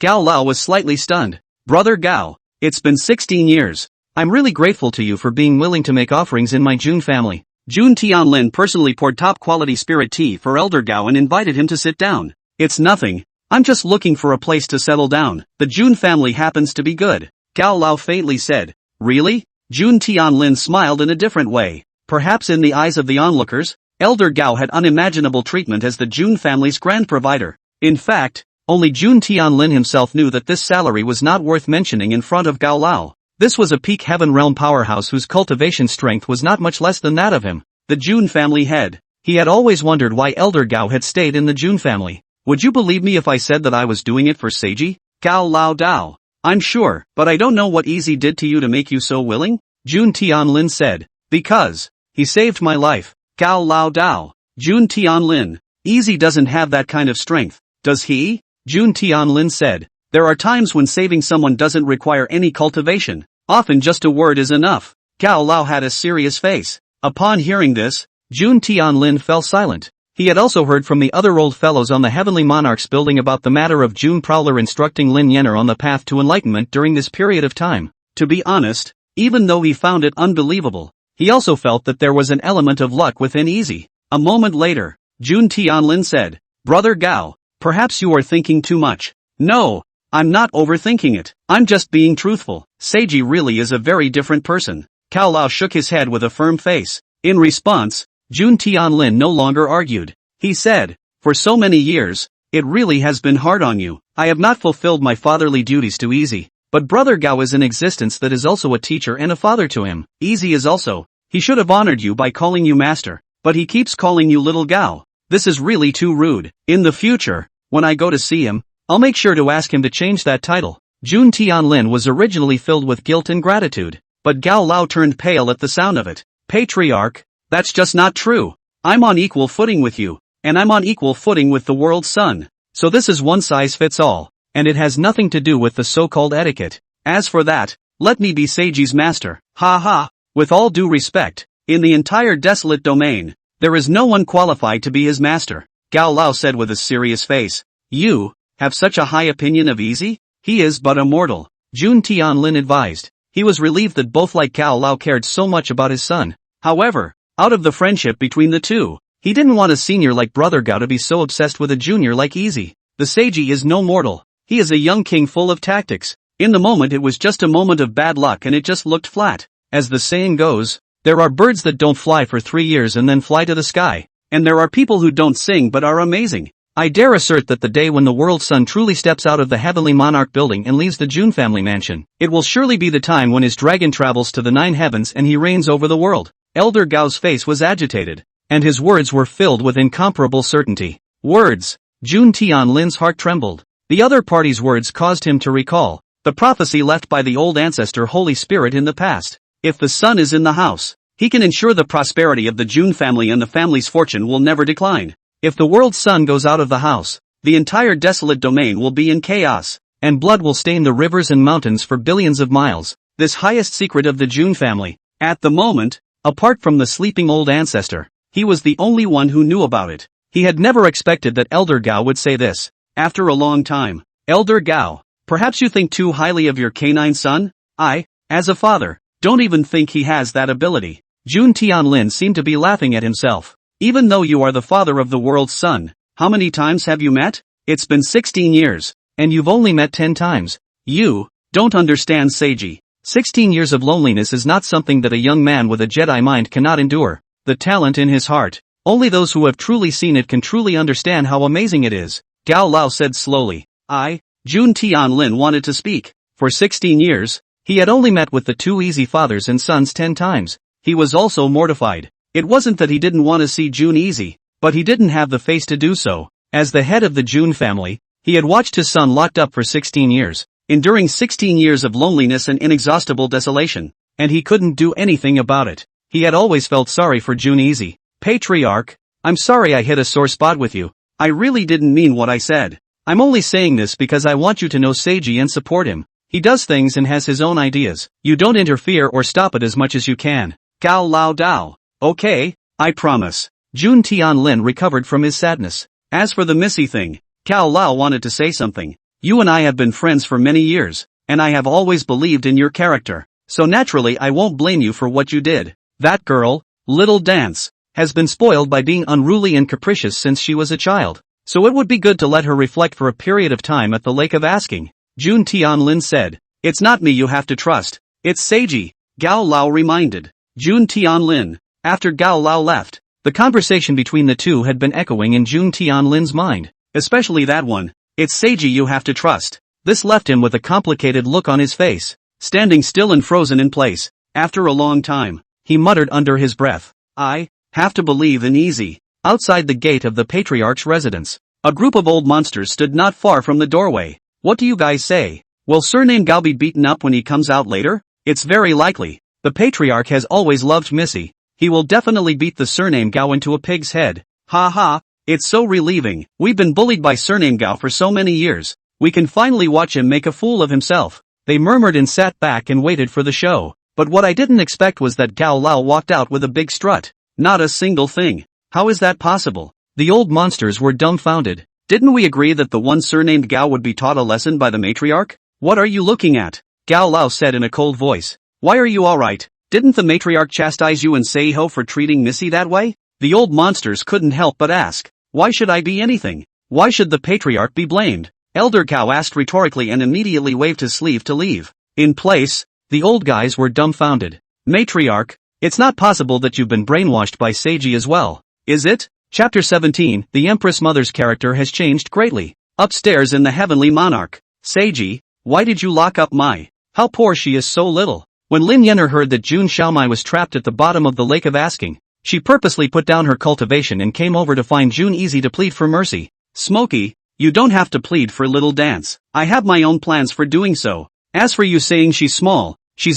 Gao Lao was slightly stunned. Brother Gao, it's been 16 years. I'm really grateful to you for being willing to make offerings in my June family. June Tianlin personally poured top-quality spirit tea for Elder Gao and invited him to sit down. It's nothing. I'm just looking for a place to settle down. The June family happens to be good. Gao Lao faintly said. Really? June Tianlin smiled in a different way. Perhaps in the eyes of the onlookers, Elder Gao had unimaginable treatment as the June family's grand provider. In fact, only June Tianlin himself knew that this salary was not worth mentioning in front of Gao Lao. This was a peak heaven realm powerhouse whose cultivation strength was not much less than that of him, the Jun family head. He had always wondered why Elder Gao had stayed in the Jun family. Would you believe me if I said that I was doing it for Seiji? Gao Lao Dao. I'm sure, but I don't know what Easy did to you to make you so willing? Jun Tianlin said. Because he saved my life. Gao Lao Dao. Jun Tianlin. Easy doesn't have that kind of strength, does he? Jun Tianlin said. There are times when saving someone doesn't require any cultivation. Often just a word is enough. Gao Lao had a serious face. Upon hearing this, Jun Tianlin fell silent. He had also heard from the other old fellows on the Heavenly Monarch's building about the matter of Jun Prowler instructing Lin Yener on the path to enlightenment during this period of time. To be honest, even though he found it unbelievable, he also felt that there was an element of luck within Easy. A moment later, Jun Tianlin said, Brother Gao, perhaps you are thinking too much. No, I'm not overthinking it. I'm just being truthful. Seiji really is a very different person. Cao Lao shook his head with a firm face. In response, Jun Tianlin no longer argued. He said, for so many years, it really has been hard on you. I have not fulfilled my fatherly duties to Easy. But Brother Gao is an existence that is also a teacher and a father to him. Easy is also. He should have honored you by calling you master. But he keeps calling you little Gao. This is really too rude. In the future, when I go to see him, I'll make sure to ask him to change that title. Jun Tianlin was originally filled with guilt and gratitude, but Gao Lao turned pale at the sound of it. Patriarch, that's just not true. I'm on equal footing with you, and I'm on equal footing with the world's son. So this is one size fits all, and it has nothing to do with the so-called etiquette. As for that, let me be Seiji's master. Ha ha. With all due respect, in the entire desolate domain, there is no one qualified to be his master. Gao Lao said with a serious face. You have such a high opinion of Easy? He is but a mortal. Jun Tianlin advised. He was relieved that both like Gao Lao cared so much about his son. However, out of the friendship between the two, he didn't want a senior like Brother Gao to be so obsessed with a junior like Easy. The Seiji is no mortal. He is a young king full of tactics. In the moment it was just a moment of bad luck and it just looked flat. As the saying goes, there are birds that don't fly for 3 years and then fly to the sky. And there are people who don't sing but are amazing. I dare assert that the day when the world's son truly steps out of the Heavenly Monarch building and leaves the Jun family mansion, it will surely be the time when his dragon travels to the 9 heavens and he reigns over the world. Elder Gao's face was agitated, and his words were filled with incomparable certainty. Words. Jun Tianlin's heart trembled. The other party's words caused him to recall the prophecy left by the old ancestor Holy Spirit in the past. If the son is in the house, he can ensure the prosperity of the Jun family and the family's fortune will never decline. If the world's son goes out of the house, the entire desolate domain will be in chaos, and blood will stain the rivers and mountains for billions of miles. This highest secret of the Jun family, at the moment, apart from the sleeping old ancestor, he was the only one who knew about it. He had never expected that Elder Gao would say this. After a long time, Elder Gao, perhaps you think too highly of your canine son? I, as a father, don't even think he has that ability. Jun Tianlin seemed to be laughing at himself. Even though you are the father of the world's son, how many times have you met? It's been 16 years, and you've only met 10 times. You don't understand Seiji. 16 years of loneliness is not something that a young man with a Jedi mind cannot endure. The talent in his heart, only those who have truly seen it can truly understand how amazing it is. Gao Lao said slowly. Jun Tianlin wanted to speak. For 16 years, he had only met with the 2 Easy fathers and sons 10 times. He was also mortified. It wasn't that he didn't want to see Jun Easy, but he didn't have the face to do so. As the head of the Jun family, he had watched his son locked up for 16 years, enduring 16 years of loneliness and inexhaustible desolation, and he couldn't do anything about it. He had always felt sorry for Jun Easy. Patriarch, I'm sorry I hit a sore spot with you. I really didn't mean what I said. I'm only saying this because I want you to know Seiji and support him. He does things and has his own ideas. You don't interfere or stop it as much as you can. Gao Lao Dao. Okay, I promise. Jun Tianlin recovered from his sadness. As for the Missy thing, Gao Lao wanted to say something. You and I have been friends for many years, and I have always believed in your character, so naturally I won't blame you for what you did. That girl, Little Dance, has been spoiled by being unruly and capricious since she was a child, so it would be good to let her reflect for a period of time at the Lake of Asking. Jun Tianlin said. It's not me you have to trust, it's Seiji, Gao Lao reminded. Jun Tianlin. After Gao Lao left, the conversation between the two had been echoing in Jun Tianlin's mind, especially that one. It's Seiji you have to trust. This left him with a complicated look on his face. standing still and frozen in place. After a long time, he muttered under his breath, "I have to believe in Easy." Outside the gate of the patriarch's residence, a group of old monsters stood not far from the doorway. "What do you guys say? Will Surname Gao be beaten up when he comes out later?" "It's very likely. The patriarch has always loved Missy. He will definitely beat the Surname Gao into a pig's head. Ha ha, it's so relieving. We've been bullied by Surname Gao for so many years. We can finally watch him make a fool of himself." They murmured and sat back and waited for the show. But what I didn't expect was that Gao Lao walked out with a big strut. Not a single thing. How is that possible? The old monsters were dumbfounded. Didn't we agree that the one surnamed Gao would be taught a lesson by the matriarch? What are you looking at? Gao Lao said in a cold voice. Why are you alright? Didn't the matriarch chastise you and say ho for treating Missy that way? The old monsters couldn't help but ask. Why should I be anything? Why should the patriarch be blamed? Elder Gao asked rhetorically and immediately waved his sleeve to leave. In place, the old guys were dumbfounded. Matriarch, it's not possible that you've been brainwashed by Seiji as well, is it? Chapter 17, the Empress Mother's character has changed greatly. Upstairs in the Heavenly Monarch. Seiji, why did you lock up Mai? How poor she is so little. When Lin Yenner heard that Jun Xiaomai was trapped at the bottom of the lake of asking, she purposely put down her cultivation and came over to find Jun Easy to plead for mercy. Smokey, you don't have to plead for little Dance. I have my own plans for doing so. As for you saying she's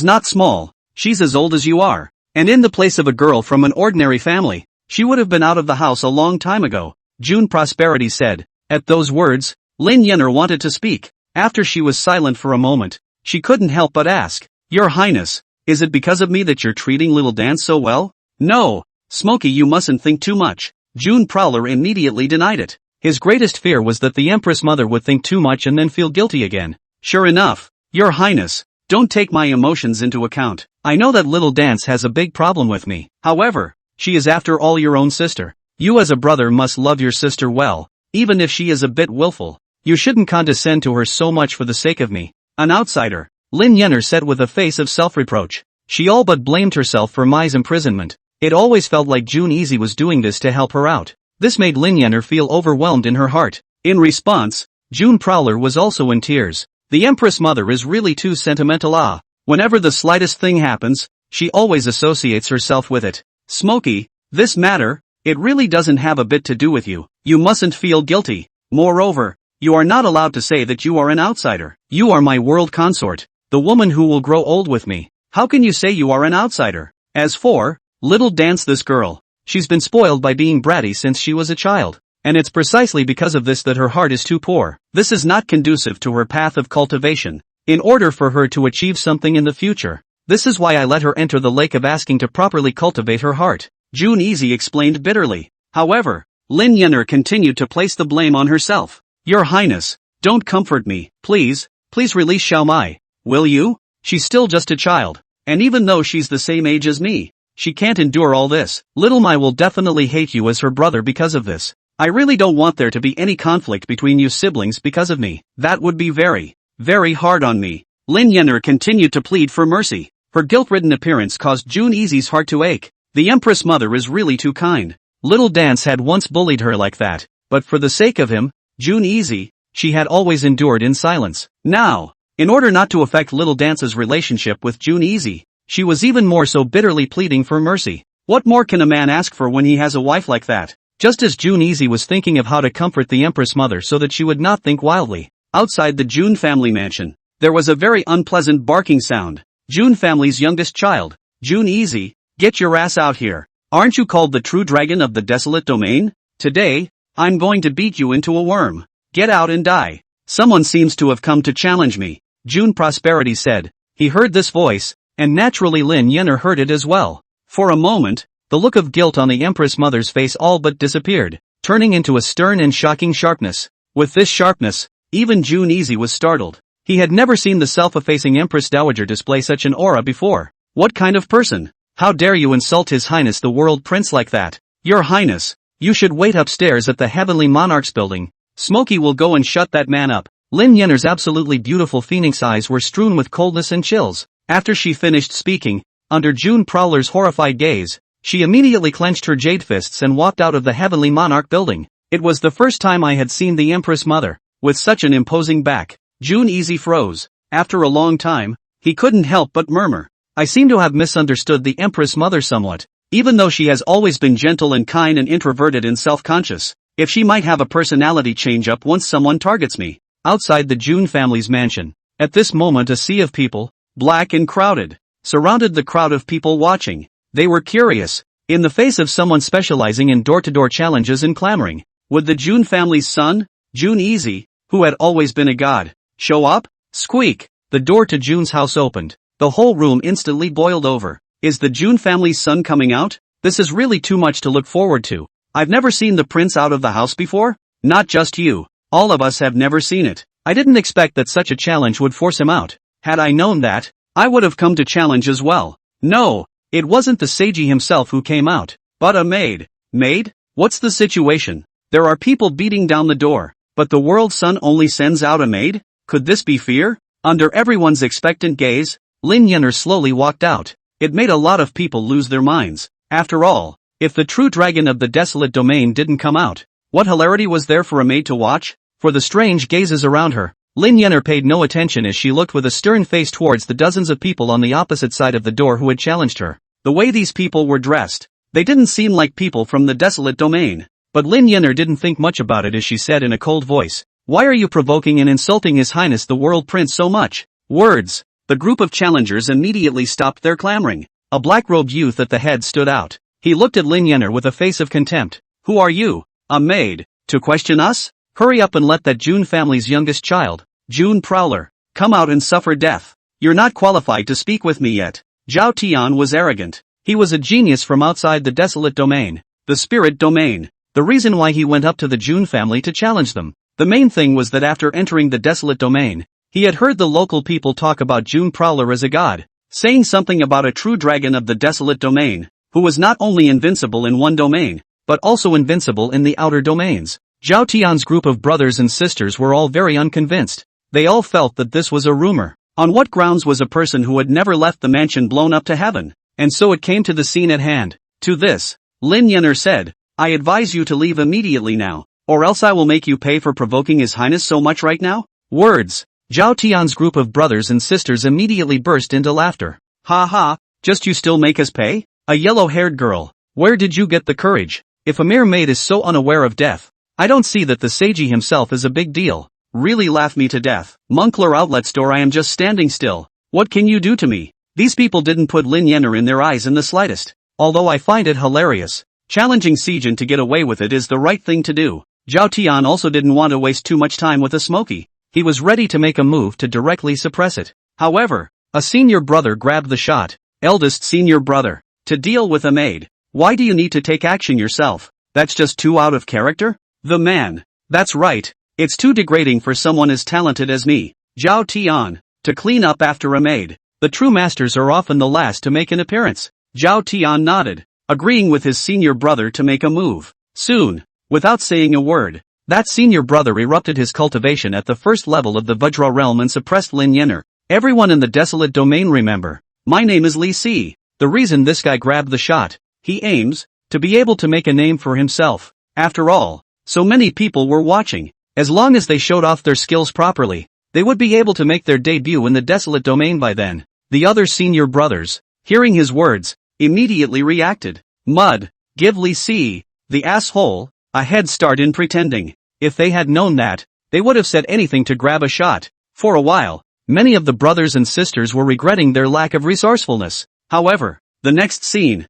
not small, she's as old as you are. And in the place of a girl from an ordinary family, she would have been out of the house a long time ago, June Prosperity said. At those words, Lin Yenner wanted to speak. After she was silent for a moment, she couldn't help but ask, Your Highness, is it because of me that you're treating little Dance so well? No, Smokey, you mustn't think too much. June Prowler immediately denied it. His greatest fear was that the Empress Mother would think too much and then feel guilty again. Sure enough, Your Highness, don't take my emotions into account. I know that little Dance has a big problem with me. However, she is after all your own sister. You as a brother must love your sister well, even if she is a bit willful. You shouldn't condescend to her so much for the sake of me, an outsider, Lin Yenner said with a face of self-reproach. She all but blamed herself for Mai's imprisonment. It always felt like June Easy was doing this to help her out. This made Lin Yenner feel overwhelmed in her heart. In response, June Prowler was also in tears. The Empress Mother is really too sentimental. Whenever the slightest thing happens, she always associates herself with it. Smokey, this matter, it really doesn't have a bit to do with you. You mustn't feel guilty. Moreover, you are not allowed to say that you are an outsider. You are my world consort, the woman who will grow old with me. How can you say you are an outsider? As for little Dance, this girl, she's been spoiled by being bratty since she was a child. And it's precisely because of this that her heart is too poor. This is not conducive to her path of cultivation. In order for her to achieve something in the future, this is why I let her enter the lake of asking to properly cultivate her heart, June Easy explained bitterly. However, Lin Yenner continued to place the blame on herself. Your Highness, don't comfort me, please release Xiaomai. Will you? She's still just a child, and even though she's the same age as me, she can't endure all this. Little Mai will definitely hate you as her brother because of this. I really don't want there to be any conflict between you siblings because of me. That would be very, very hard on me. Lin Yenner continued to plead for mercy. Her guilt-ridden appearance caused June Easy's heart to ache. The Empress Mother is really too kind. Little Dance had once bullied her like that, but for the sake of him, June Easy, she had always endured in silence. Now, in order not to affect Little Dance's relationship with June Easy, she was even more so bitterly pleading for mercy. What more can a man ask for when he has a wife like that? Just as June Easy was thinking of how to comfort the Empress Mother so that she would not think wildly, outside the June family mansion, there was a very unpleasant barking sound. June family's youngest child, June Easy, get your ass out here. Aren't you called the true dragon of the desolate domain? Today, I'm going to beat you into a worm. Get out and die. Someone seems to have come to challenge me, June Prosperity said. He heard this voice, and naturally Lin Yenner heard it as well. For a moment, the look of guilt on the Empress Mother's face all but disappeared, turning into a stern and shocking sharpness. With this sharpness, even June Easy was startled. He had never seen the self-effacing Empress Dowager display such an aura before. What kind of person? How dare you insult His Highness the World Prince like that? Your Highness, you should wait upstairs at the Heavenly Monarch's building. Smokey will go and shut that man up. Lin Yenner's absolutely beautiful phoenix eyes were strewn with coldness and chills. After she finished speaking, under June Prowler's horrified gaze, she immediately clenched her jade fists and walked out of the Heavenly Monarch building. It was the first time I had seen the Empress Mother with such an imposing back. June Easy froze. After a long time, he couldn't help but murmur. I seem to have misunderstood the Empress Mother somewhat. Even though she has always been gentle and kind and introverted and self-conscious, if she might have a personality change-up once someone targets me. Outside the June family's mansion. At this moment a sea of people, black and crowded, surrounded the crowd of people watching. They were curious. In the face of someone specializing in door-to-door challenges and clamoring, would the June family's son, June Easy, who had always been a god, show up? Squeak! The door to June's house opened. The whole room instantly boiled over. Is the June family's son coming out? This is really too much to look forward to. I've never seen the prince out of the house before? Not just you. All of us have never seen it. I didn't expect that such a challenge would force him out. Had I known that, I would have come to challenge as well. No, it wasn't the Seiji himself who came out, but a maid. Maid? What's the situation? There are people beating down the door, but the world's son only sends out a maid? Could this be fear? Under everyone's expectant gaze, Lin Yenner slowly walked out. It made a lot of people lose their minds. After all, if the true dragon of the desolate domain didn't come out, what hilarity was there for a maid to watch? For the strange gazes around her, Lin Yenner paid no attention as she looked with a stern face towards the dozens of people on the opposite side of the door who had challenged her. The way these people were dressed, they didn't seem like people from the desolate domain. But Lin Yenner didn't think much about it as she said in a cold voice, "Why are you provoking and insulting His Highness the World Prince so much?" Words. The group of challengers immediately stopped their clamoring. A black-robed youth at the head stood out. He looked at Lin Yenner with a face of contempt. "Who are you? A maid? To question us? Hurry up and let that June family's youngest child, June Prowler, come out and suffer death. You're not qualified to speak with me yet." Zhao Tian was arrogant. He was a genius from outside the desolate domain, the spirit domain. The reason why he went up to the June family to challenge them. The main thing was that after entering the desolate domain, he had heard the local people talk about June Prowler as a god, saying something about a true dragon of the desolate domain, who was not only invincible in one domain, but also invincible in the outer domains. Zhao Tian's group of brothers and sisters were all very unconvinced. They all felt that this was a rumor. On what grounds was a person who had never left the mansion blown up to heaven? And so it came to the scene at hand. To this, Lin Yenner said, "I advise you to leave immediately now, or else I will make you pay for provoking His Highness so much right now." Words. Zhao Tian's group of brothers and sisters immediately burst into laughter. "Ha ha, just you still make us pay? A yellow-haired girl, where did you get the courage? If a mere maid is so unaware of death, I don't see that the Seiji himself is a big deal. Really laugh me to death. Moncler outlet store, I am just standing still. What can you do to me?" These people didn't put Lin Yenner in their eyes in the slightest. Although I find it hilarious. Challenging Seijin to get away with it is the right thing to do. Zhao Tian also didn't want to waste too much time with a smoky. He was ready to make a move to directly suppress it. However, a senior brother grabbed the shot. Eldest senior brother. To deal with a maid. Why do you need to take action yourself? That's just too out of character? The man. That's right. It's too degrading for someone as talented as me. Zhao Tian. To clean up after a maid. The true masters are often the last to make an appearance. Zhao Tian nodded, agreeing with his senior brother to make a move. Soon, without saying a word, that senior brother erupted his cultivation at the first level of the Vajra realm and suppressed Lin Yenner. Everyone in the desolate domain remember. My name is Li Si. The reason this guy grabbed the shot, he aims to be able to make a name for himself. After all, so many people were watching. As long as they showed off their skills properly, they would be able to make their debut in the desolate domain by then. The other senior brothers, hearing his words, immediately reacted. Mud, give Li Si, the asshole, a head start in pretending. If they had known that, they would have said anything to grab a shot. For a while, many of the brothers and sisters were regretting their lack of resourcefulness. However, the next scene,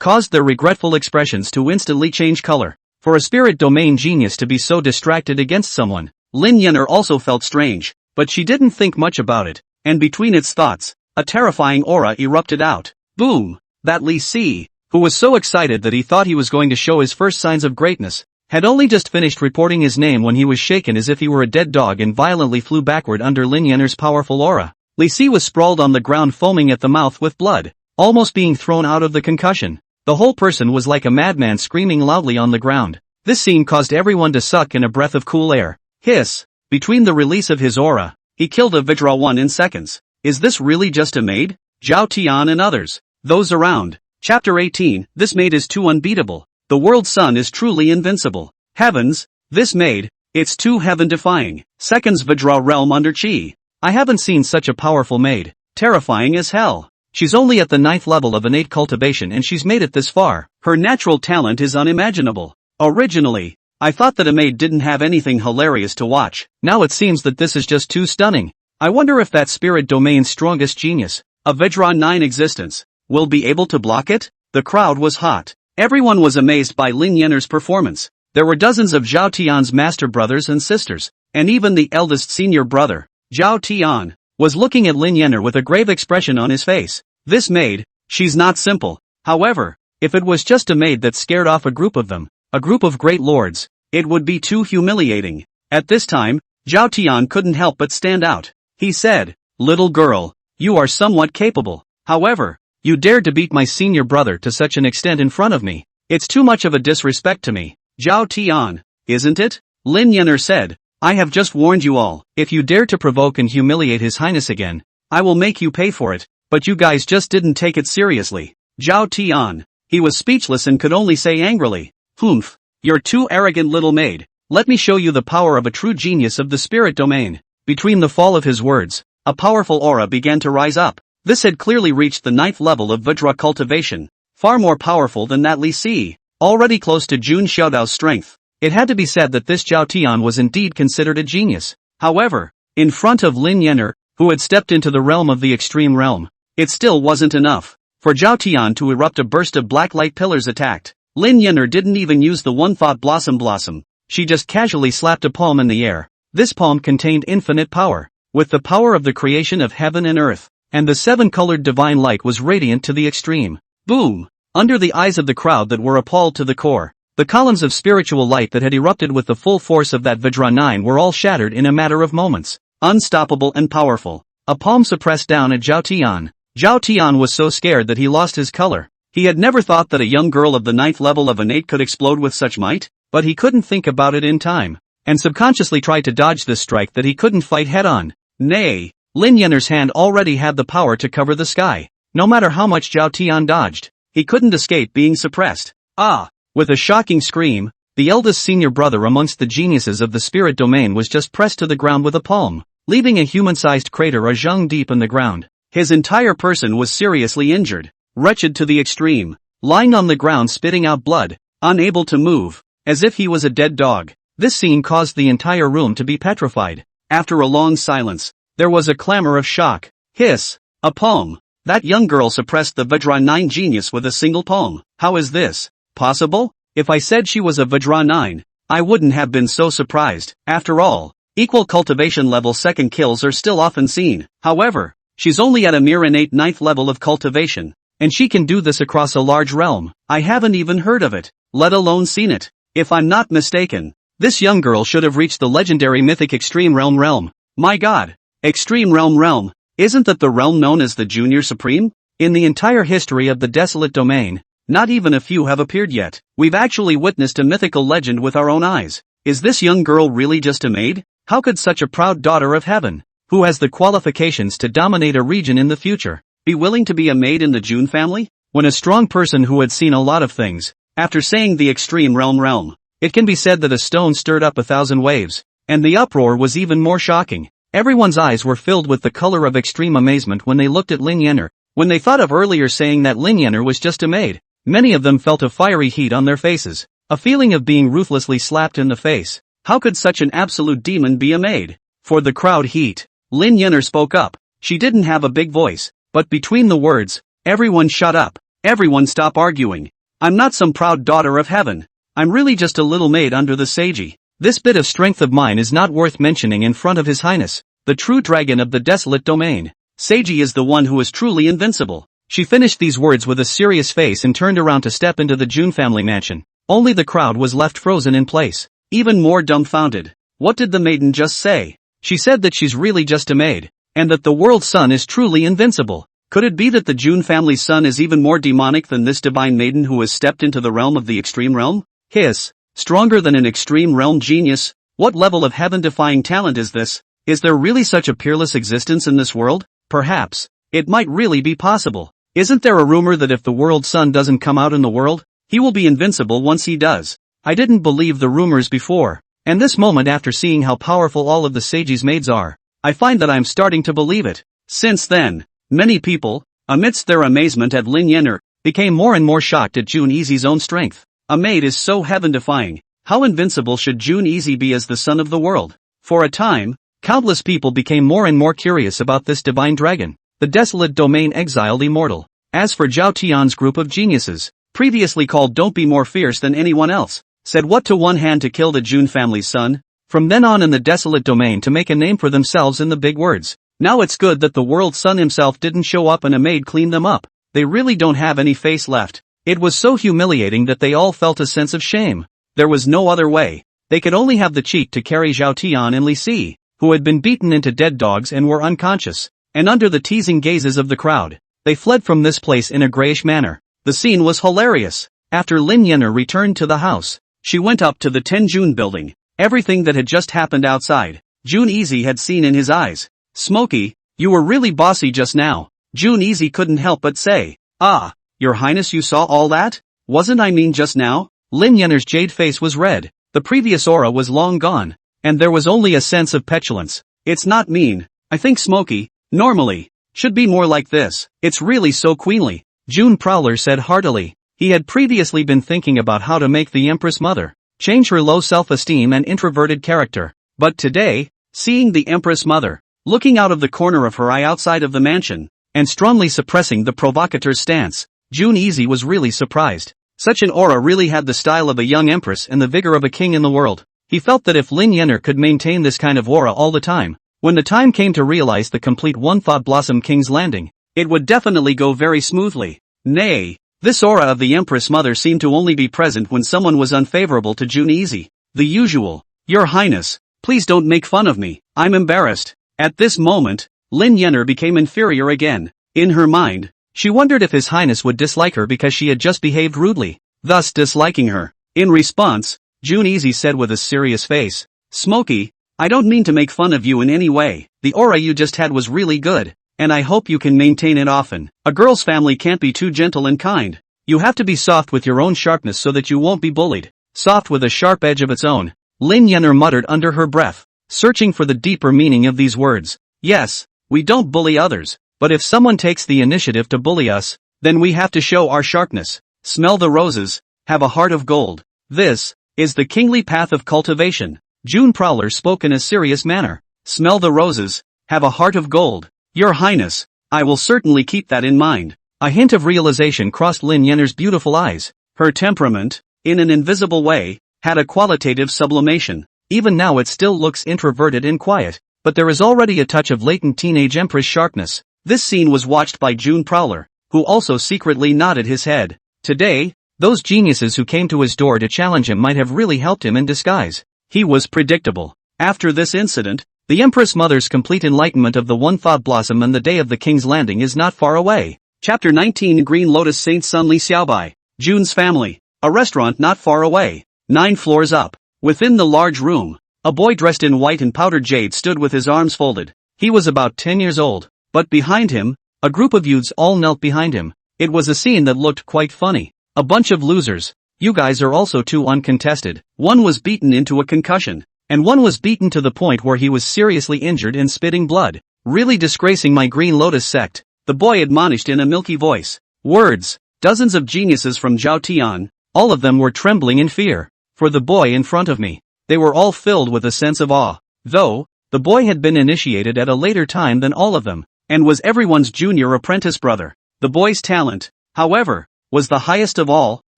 caused their regretful expressions to instantly change color. For a spirit domain genius to be so distracted against someone, Lin Yenner also felt strange, but she didn't think much about it, and between its thoughts, a terrifying aura erupted out. Boom! That Li Si, who was so excited that he thought he was going to show his first signs of greatness, had only just finished reporting his name when he was shaken as if he were a dead dog and violently flew backward under Lin Yenner's powerful aura. Li Si was sprawled on the ground foaming at the mouth with blood, almost being thrown out of the concussion. The whole person was like a madman screaming loudly on the ground. This scene caused everyone to suck in a breath of cool air. Hiss! Between the release of his aura, he killed a Vajra one in seconds. Is this really just a maid? Zhao Tian and others. Those around. Chapter 18, this maid is too unbeatable. The world's son is truly invincible. Heavens, this maid, it's too heaven-defying. Seconds Vajra realm under chi. I haven't seen such a powerful maid. Terrifying as hell. She's only at the 9th level of innate cultivation and she's made it this far. Her natural talent is unimaginable. Originally, I thought that a maid didn't have anything hilarious to watch. Now it seems that this is just too stunning. I wonder if that spirit domain's strongest genius, a Vajra 9 existence, will be able to block it? The crowd was hot. Everyone was amazed by Lin Yenner's performance. There were dozens of Zhao Tian's master brothers and sisters, and even the eldest senior brother, Zhao Tian, was looking at Lin Yenner with a grave expression on his face. This maid, she's not simple. However, if it was just a maid that scared off a group of them, a group of great lords, it would be too humiliating. At this time, Zhao Tian couldn't help but stand out. He said, "Little girl, you are somewhat capable. However, you dared to beat my senior brother to such an extent in front of me. It's too much of a disrespect to me." Zhao Tian, isn't it? Lin Yenner said, "I have just warned you all. If you dare to provoke and humiliate His Highness again, I will make you pay for it. But you guys just didn't take it seriously." Zhao Tian, he was speechless and could only say angrily, "Humph, you're too arrogant, little maid. Let me show you the power of a true genius of the spirit domain." Between the fall of his words, a powerful aura began to rise up. This had clearly reached the 9th level of Vajra cultivation, far more powerful than that Li Si, already close to Jun Xiaodao's strength. It had to be said that this Zhao Tian was indeed considered a genius. However, in front of Lin Yenner, who had stepped into the realm of the extreme realm, it still wasn't enough. For Zhao Tian to erupt, a burst of black light pillars attacked. Lin Yenner didn't even use the one thought blossom. She just casually slapped a palm in the air. This palm contained infinite power, with the power of the creation of heaven and earth, and the 7-colored divine light was radiant to the extreme. Boom! Under the eyes of the crowd that were appalled to the core, the columns of spiritual light that had erupted with the full force of that Vajra 9 were all shattered in a matter of moments. Unstoppable and powerful. A palm suppressed down at Zhao Tian. Zhao Tian was so scared that he lost his color. He had never thought that a young girl of the 9th level of innate could explode with such might, but he couldn't think about it in time, and subconsciously tried to dodge this strike that he couldn't fight head-on. Nay, Lin Yenner's hand already had the power to cover the sky. No matter how much Zhao Tian dodged, he couldn't escape being suppressed. Ah! With a shocking scream, the eldest senior brother amongst the geniuses of the spirit domain was just pressed to the ground with a palm, leaving a human-sized crater a zheng deep in the ground. His entire person was seriously injured, wretched to the extreme, lying on the ground spitting out blood, unable to move, as if he was a dead dog. This scene caused the entire room to be petrified. After a long silence, there was a clamor of shock. Hiss! A palm! That young girl suppressed the Vajra 9 genius with a single palm. How is this possible? If I said she was a Vajra 9, I wouldn't have been so surprised. After all, equal cultivation level second kills are still often seen. However, she's only at a mere innate 9th level of cultivation, and she can do this across a large realm. I haven't even heard of it, let alone seen it. If I'm not mistaken, this young girl should have reached the legendary mythic Extreme Realm. My god! Extreme Realm, isn't that the realm known as the Junior Supreme? In the entire history of the Desolate Domain, not even a few have appeared yet. We've actually witnessed a mythical legend with our own eyes. Is this young girl really just a maid? How could such a proud daughter of heaven, who has the qualifications to dominate a region in the future, be willing to be a maid in the June family? When a strong person who had seen a lot of things, after saying the Extreme Realm, it can be said that a stone stirred up 1,000 waves, and the uproar was even more shocking. Everyone's eyes were filled with the color of extreme amazement when they looked at Lin Yenner. When they thought of earlier saying that Lin Yenner was just a maid, many of them felt a fiery heat on their faces, a feeling of being ruthlessly slapped in the face. How could such an absolute demon be a maid? For the crowd heat, Lin Yenner spoke up. She didn't have a big voice, but between the words, everyone shut up. Everyone stop arguing. I'm not some proud daughter of heaven. I'm really just a little maid under the Seiji. This bit of strength of mine is not worth mentioning in front of His Highness, the true dragon of the Desolate Domain. Seiji is the one who is truly invincible. She finished these words with a serious face and turned around to step into the Jun family mansion. Only the crowd was left frozen in place, even more dumbfounded. What did the maiden just say? She said that she's really just a maid, and that the world's sun is truly invincible. Could it be that the Jun family's sun is even more demonic than this divine maiden who has stepped into the realm of the Extreme Realm? Hiss! Stronger than an Extreme Realm genius? What level of heaven-defying talent is this? Is there really such a peerless existence in this world? Perhaps. It might really be possible. Isn't there a rumor that if the world's sun doesn't come out in the world, he will be invincible once he does? I didn't believe the rumors before, and this moment after seeing how powerful all of the Seiji's maids are, I find that I'm starting to believe it. Since then, many people, amidst their amazement at Lin Yener, became more and more shocked at Jun Easy's own strength. A maid is so heaven-defying. How invincible should Jun Easy be as the son of the world? For a time, countless people became more and more curious about this divine dragon, the desolate domain exiled immortal. As for Zhao Tian's group of geniuses, previously called Don't Be More Fierce Than Anyone Else, said what to one hand to kill the Jun family's son, from then on in the desolate domain to make a name for themselves in the big words. Now it's good that the world's son himself didn't show up and a maid cleaned them up. They really don't have any face left. It was so humiliating that they all felt a sense of shame. There was no other way. They could only have the cheek to carry Zhao Tian and Li Si, who had been beaten into dead dogs and were unconscious, and under the teasing gazes of the crowd, they fled from this place in a grayish manner. The scene was hilarious. After Lin Yener returned to the house, she went up to the Tenjun building. Everything that had just happened outside, Jun Easy had seen in his eyes. Smokey, you were really bossy just now. Jun Easy couldn't help but say. Ah, Your Highness, you saw all that? Wasn't I mean just now? Lin Yener's jade face was red. The previous aura was long gone, and there was only a sense of petulance. It's not mean. I think Smokey, normally, should be more like this. It's really so queenly, June Prowler said heartily. He had previously been thinking about how to make the Empress Mother change her low self-esteem and introverted character. But today, seeing the Empress Mother, looking out of the corner of her eye outside of the mansion, and strongly suppressing the provocateur's stance, Jun Easy was really surprised. Such an aura really had the style of a young empress and the vigor of a king in the world. He felt that if Lin Yener could maintain this kind of aura all the time, when the time came to realize the complete one-thought Blossom King's landing, it would definitely go very smoothly. Nay, this aura of the Empress Mother seemed to only be present when someone was unfavorable to Jun Easy. The usual, Your Highness, please don't make fun of me, I'm embarrassed. At this moment, Lin Yener became inferior again. In her mind, she wondered if His Highness would dislike her because she had just behaved rudely, thus disliking her. In response, Jun Easy said with a serious face, Smokey, I don't mean to make fun of you in any way. The aura you just had was really good, and I hope you can maintain it often. A girl's family can't be too gentle and kind. You have to be soft with your own sharpness so that you won't be bullied. Soft with a sharp edge of its own, Lin Yener muttered under her breath, searching for the deeper meaning of these words. Yes, we don't bully others, but if someone takes the initiative to bully us, then we have to show our sharpness. Smell the roses, have a heart of gold. This is the kingly path of cultivation. June Prowler spoke in a serious manner. Smell the roses, have a heart of gold. Your Highness, I will certainly keep that in mind. A hint of realization crossed Lin Yener's beautiful eyes. Her temperament, in an invisible way, had a qualitative sublimation. Even now it still looks introverted and quiet, but there is already a touch of latent teenage empress sharpness. This scene was watched by June Prowler, who also secretly nodded his head. Today, those geniuses who came to his door to challenge him might have really helped him in disguise. He was predictable. After this incident, the Empress Mother's complete enlightenment of the one-thought blossom and the day of the King's Landing is not far away. Chapter 19 Green Lotus Saint Sun Li Xiaobai, June's family, a restaurant not far away, 9 floors up. Within the large room, a boy dressed in white and powdered jade stood with his arms folded. He was about 10 years old, but behind him, a group of youths all knelt behind him. It was a scene that looked quite funny. A bunch of losers. You guys are also too uncontested. One was beaten into a concussion, and one was beaten to the point where he was seriously injured and spitting blood. Really disgracing my Green Lotus sect, the boy admonished in a milky voice. Words. Dozens of geniuses from Zhao Tian, all of them were trembling in fear. For the boy in front of me, they were all filled with a sense of awe. Though, the boy had been initiated at a later time than all of them, and was everyone's junior apprentice brother. The boy's talent, however, was the highest of all,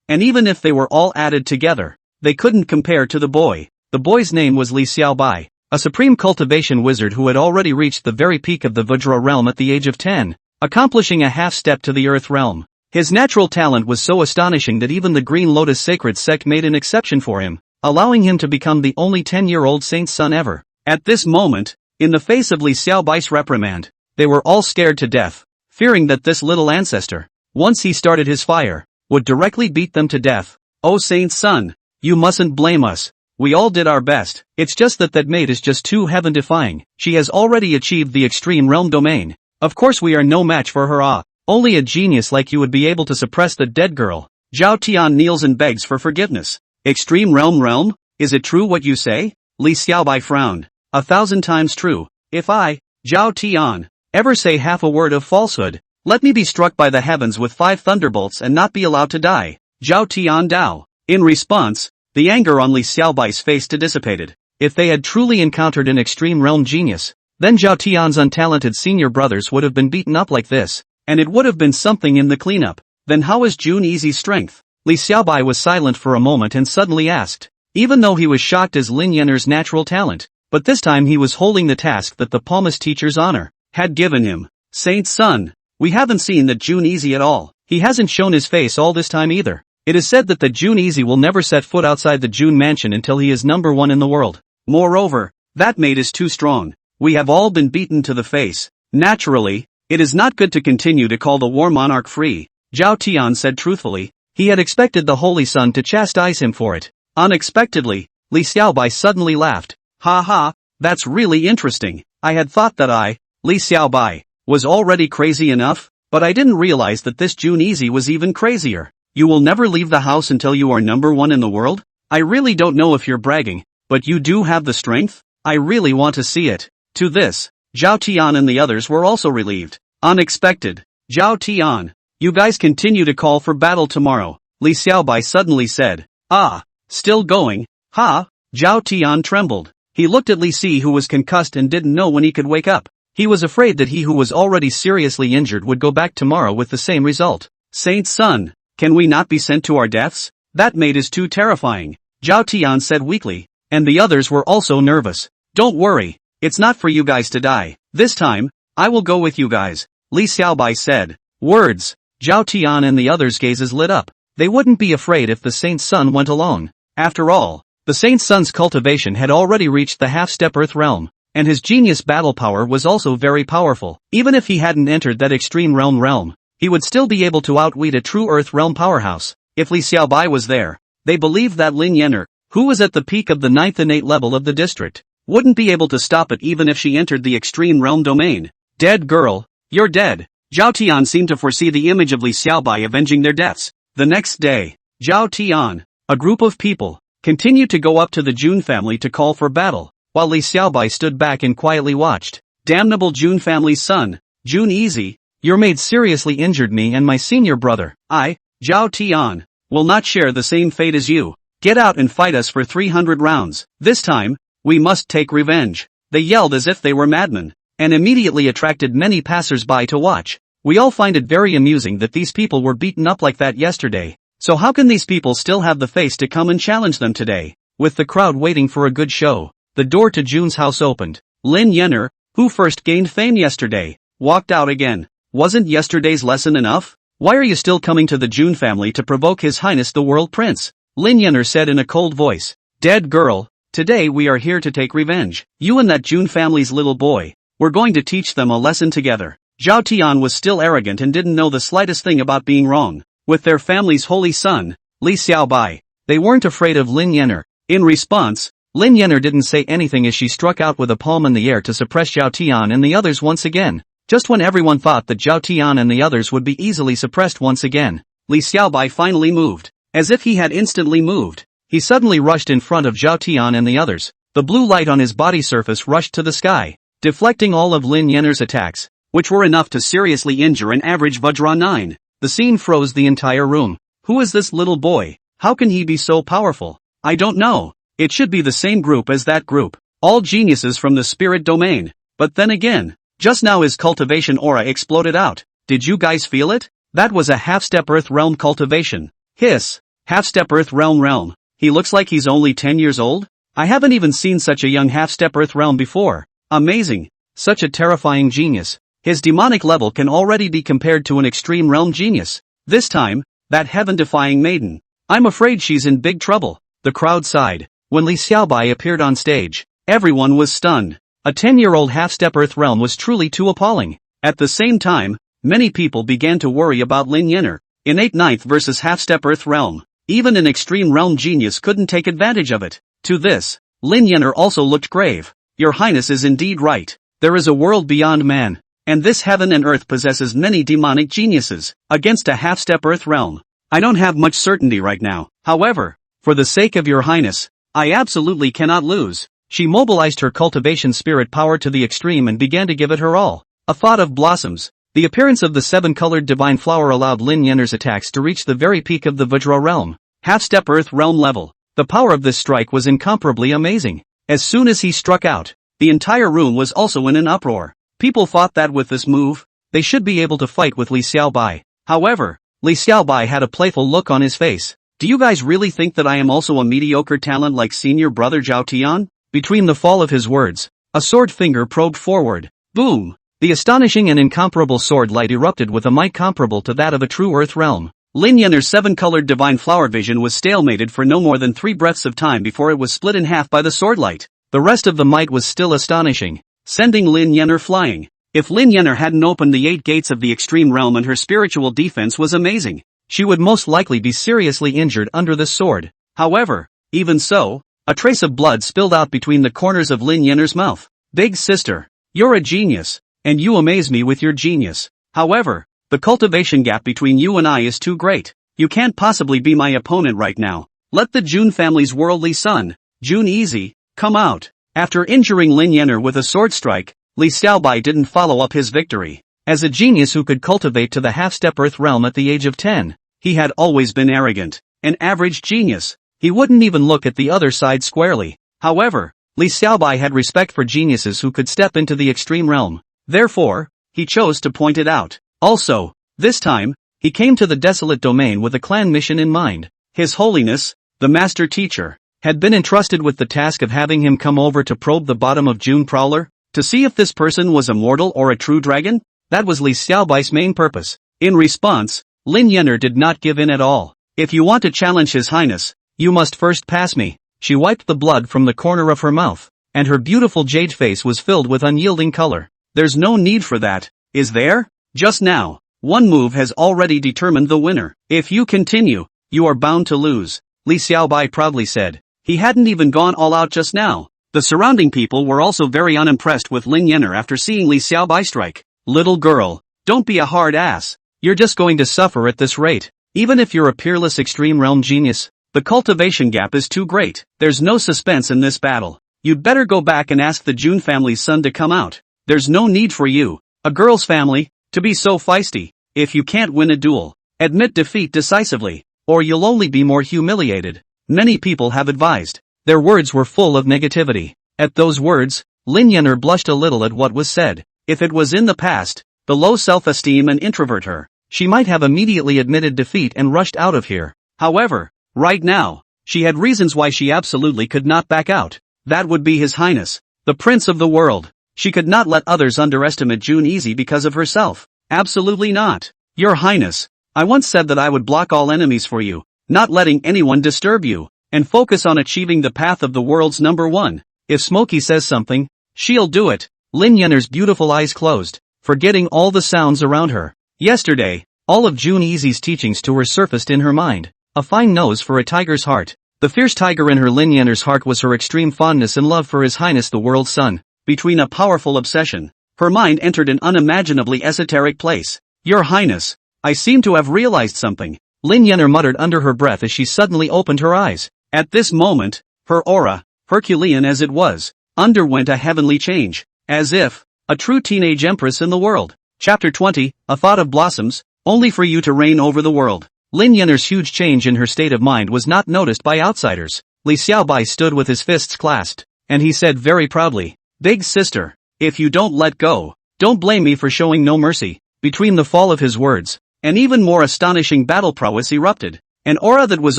and even if they were all added together, they couldn't compare to the boy. The boy's name was Li Xiaobai, a supreme cultivation wizard who had already reached the very peak of the Vajra realm at the age of 10, accomplishing a half-step to the Earth realm. His natural talent was so astonishing that even the Green Lotus Sacred Sect made an exception for him, allowing him to become the only 10-year-old saint's son ever. At this moment, in the face of Li Xiaobai's reprimand, they were all scared to death, fearing that this little ancestor, once he started his fire, would directly beat them to death. Oh saint's son, you mustn't blame us. We all did our best. It's just that maid is just too heaven-defying. She has already achieved the extreme realm domain. Of course we are no match for her. Only a genius like you would be able to suppress the dead girl. Zhao Tian kneels and begs for forgiveness. Extreme realm? Is it true what you say? Li Xiaobai frowned. 1,000 times true. If I, Zhao Tian, ever say half a word of falsehood, let me be struck by the heavens with 5 thunderbolts and not be allowed to die. Zhao Tian Dao. In response, the anger on Li Xiaobai's face dissipated. If they had truly encountered an extreme realm genius, then Zhao Tian's untalented senior brothers would have been beaten up like this, and it would have been something in the cleanup. Then how is Jun Easy's strength? Li Xiaobai was silent for a moment and suddenly asked, even though he was shocked as Lin Yenner's natural talent, but this time he was holding the task that the Palmist teacher's honor had given him. Saint's son, we haven't seen that Jun Easy at all. He hasn't shown his face all this time either. It is said that the Jun Easy will never set foot outside the Jun mansion until he is number 1 in the world. Moreover, that mate is too strong. We have all been beaten to the face. Naturally, it is not good to continue to call the war monarch free, Zhao Tian said truthfully. He had expected the Holy Sun to chastise him for it. Unexpectedly, Li Xiaobai suddenly laughed. Ha ha, that's really interesting. I had thought that I, Li Xiaobai, was already crazy enough, but I didn't realize that this Jun Easy was even crazier. You will never leave the house until you are number 1 in the world? I really don't know if you're bragging, but you do have the strength? I really want to see it. To this, Zhao Tian and the others were also relieved. Unexpected. Zhao Tian, you guys continue to call for battle tomorrow, Li Xiaobai suddenly said. Ah, still going? Ha? Zhao Tian trembled. He looked at Li Si, who was concussed and didn't know when he could wake up. He was afraid that he who was already seriously injured would go back tomorrow with the same result. Saint's son, can we not be sent to our deaths? That mate is too terrifying, Zhao Tian said weakly, and the others were also nervous. Don't worry, it's not for you guys to die. This time, I will go with you guys, Li Xiaobai said. Words. Zhao Tian and the others' gazes lit up. They wouldn't be afraid if the Saint's son went along. After all, the Saint's son's cultivation had already reached the half-step Earth realm, and his genius battle power was also very powerful. Even if he hadn't entered that extreme realm, he would still be able to outwit a true Earth realm powerhouse. If Li Xiaobai was there, they believed that Lin Yenner, who was at the peak of the 9th innate level of the district, wouldn't be able to stop it even if she entered the extreme realm domain. Dead girl, you're dead. Zhao Tian seemed to foresee the image of Li Xiaobai avenging their deaths. The next day, Zhao Tian, a group of people, continued to go up to the Jun family to call for battle, while Li Xiaobai stood back and quietly watched. Damnable Jun family's son, Jun Easy, your maid seriously injured me and my senior brother. I, Zhao Tian, will not share the same fate as you. Get out and fight us for 300 rounds. This time, we must take revenge. They yelled as if they were madmen, and immediately attracted many passers-by to watch. We all find it very amusing that these people were beaten up like that yesterday. So how can these people still have the face to come and challenge them today? With the crowd waiting for a good show, the door to Jun's house opened. Lin Yenner, who first gained fame yesterday, walked out again. Wasn't yesterday's lesson enough? Why are you still coming to the Jun family to provoke His Highness the World Prince? Lin Yenner said in a cold voice. Dead girl, today we are here to take revenge. You and that Jun family's little boy, we're going to teach them a lesson together. Zhao Tian was still arrogant and didn't know the slightest thing about being wrong. With their family's holy son, Li Xiaobai, they weren't afraid of Lin Yenner. In response, Lin Yenner didn't say anything as she struck out with a palm in the air to suppress Zhao Tian and the others once again. Just when everyone thought that Zhao Tian and the others would be easily suppressed once again, Li Xiaobai finally moved. As if he had instantly moved, he suddenly rushed in front of Zhao Tian and the others. The blue light on his body surface rushed to the sky, deflecting all of Lin Yenner's attacks, which were enough to seriously injure an average Vajra 9. The scene froze the entire room. Who is this little boy? How can he be so powerful? I don't know. It should be the same group as that group. All geniuses from the spirit domain. But then again, just now his cultivation aura exploded out. Did you guys feel it? That was a half-step Earth realm cultivation. Hiss. Half-step Earth realm. He looks like he's only 10 years old? I haven't even seen such a young half-step Earth realm before. Amazing. Such a terrifying genius. His demonic level can already be compared to an extreme realm genius. This time, that heaven-defying maiden. I'm afraid she's in big trouble. The crowd sighed. When Li Xiaobai appeared on stage, everyone was stunned. A 10-year-old half-step Earth realm was truly too appalling. At the same time, many people began to worry about Lin Yenner. Innate 9th versus half-step Earth realm. Even an extreme realm genius couldn't take advantage of it. To this, Lin Yenner also looked grave. Your Highness is indeed right. There is a world beyond man. And this heaven and earth possesses many demonic geniuses. Against a half-step Earth realm, I don't have much certainty right now. However, for the sake of your Highness, I absolutely cannot lose. She mobilized her cultivation spirit power to the extreme and began to give it her all. A thought of blossoms. The appearance of the 7-colored divine flower allowed Lin Yenner's attacks to reach the very peak of the Vajra realm. Half-step earth realm level. The power of this strike was incomparably amazing. As soon as he struck out, the entire room was also in an uproar. People thought that with this move, they should be able to fight with Li Xiaobai. However, Li Xiaobai had a playful look on his face. Do you guys really think that I am also a mediocre talent like senior brother Zhao Tian? Between the fall of his words, a sword finger probed forward. Boom! The astonishing and incomparable sword light erupted with a might comparable to that of a true earth realm. Lin Yenner's 7-colored divine flower vision was stalemated for no more than 3 breaths of time before it was split in half by the sword light. The rest of the might was still astonishing, sending Lin Yenner flying. If Lin Yenner hadn't opened the 8 gates of the extreme realm and her spiritual defense was amazing, she would most likely be seriously injured under this sword. However, even so, a trace of blood spilled out between the corners of Lin Yenner's mouth. Big sister, you're a genius, and you amaze me with your genius. However, the cultivation gap between you and I is too great. You can't possibly be my opponent right now. Let the Jun family's worldly son, Jun Easy, come out. After injuring Lin Yenner with a sword strike, Li Xiaobai didn't follow up his victory. As a genius who could cultivate to the half-step earth realm at the age of 10, he had always been arrogant. An average genius. He wouldn't even look at the other side squarely. However, Li Xiaobai had respect for geniuses who could step into the extreme realm. Therefore, he chose to point it out. Also, this time, he came to the desolate domain with a clan mission in mind. His Holiness, the Master Teacher, had been entrusted with the task of having him come over to probe the bottom of June Prowler, to see if this person was a mortal or a true dragon. That was Li Xiaobai's main purpose. In response, Lin Yenner did not give in at all. If you want to challenge His Highness, you must first pass me. She wiped the blood from the corner of her mouth, and her beautiful jade face was filled with unyielding color. There's no need for that, is there? Just now, one move has already determined the winner. If you continue, you are bound to lose, Li Xiaobai proudly said. He hadn't even gone all out just now. The surrounding people were also very unimpressed with Lin Yenner after seeing Li Xiaobai strike. Little girl, don't be a hard ass. You're just going to suffer at this rate. Even if you're a peerless extreme realm genius, the cultivation gap is too great. There's no suspense in this battle. You'd better go back and ask the Jun family's son to come out. There's no need for you, a girl's family, to be so feisty. If you can't win a duel, admit defeat decisively, or you'll only be more humiliated. Many people have advised. Their words were full of negativity. At those words, Lin Yenner blushed a little at what was said. If it was in the past, the low self-esteem and introvert her, she might have immediately admitted defeat and rushed out of here. However, right now, she had reasons why she absolutely could not back out. That would be His Highness, the Prince of the World. She could not let others underestimate Jun Easy because of herself. Absolutely not. Your Highness, I once said that I would block all enemies for you, not letting anyone disturb you, and focus on achieving the path of the world's number one. If Smokey says something, she'll do it. Lin Yenner's beautiful eyes closed, forgetting all the sounds around her. Yesterday, all of Jun Easy's teachings to her surfaced in her mind. A fine nose for a tiger's heart. The fierce tiger in her Lin Yenner's heart was her extreme fondness and love for His Highness the world's son. Between a powerful obsession, her mind entered an unimaginably esoteric place. Your Highness, I seem to have realized something, Lin Yenner muttered under her breath as she suddenly opened her eyes. At this moment, her aura, Herculean as it was, underwent a heavenly change, as if a true teenage empress in the world. Chapter 20, A Thought of Blossoms, only for you to reign over the world. Lin Yenner's huge change in her state of mind was not noticed by outsiders. Li Xiaobai stood with his fists clasped, and he said very proudly, Big sister, if you don't let go, don't blame me for showing no mercy. Between the fall of his words, an even more astonishing battle prowess erupted. An aura that was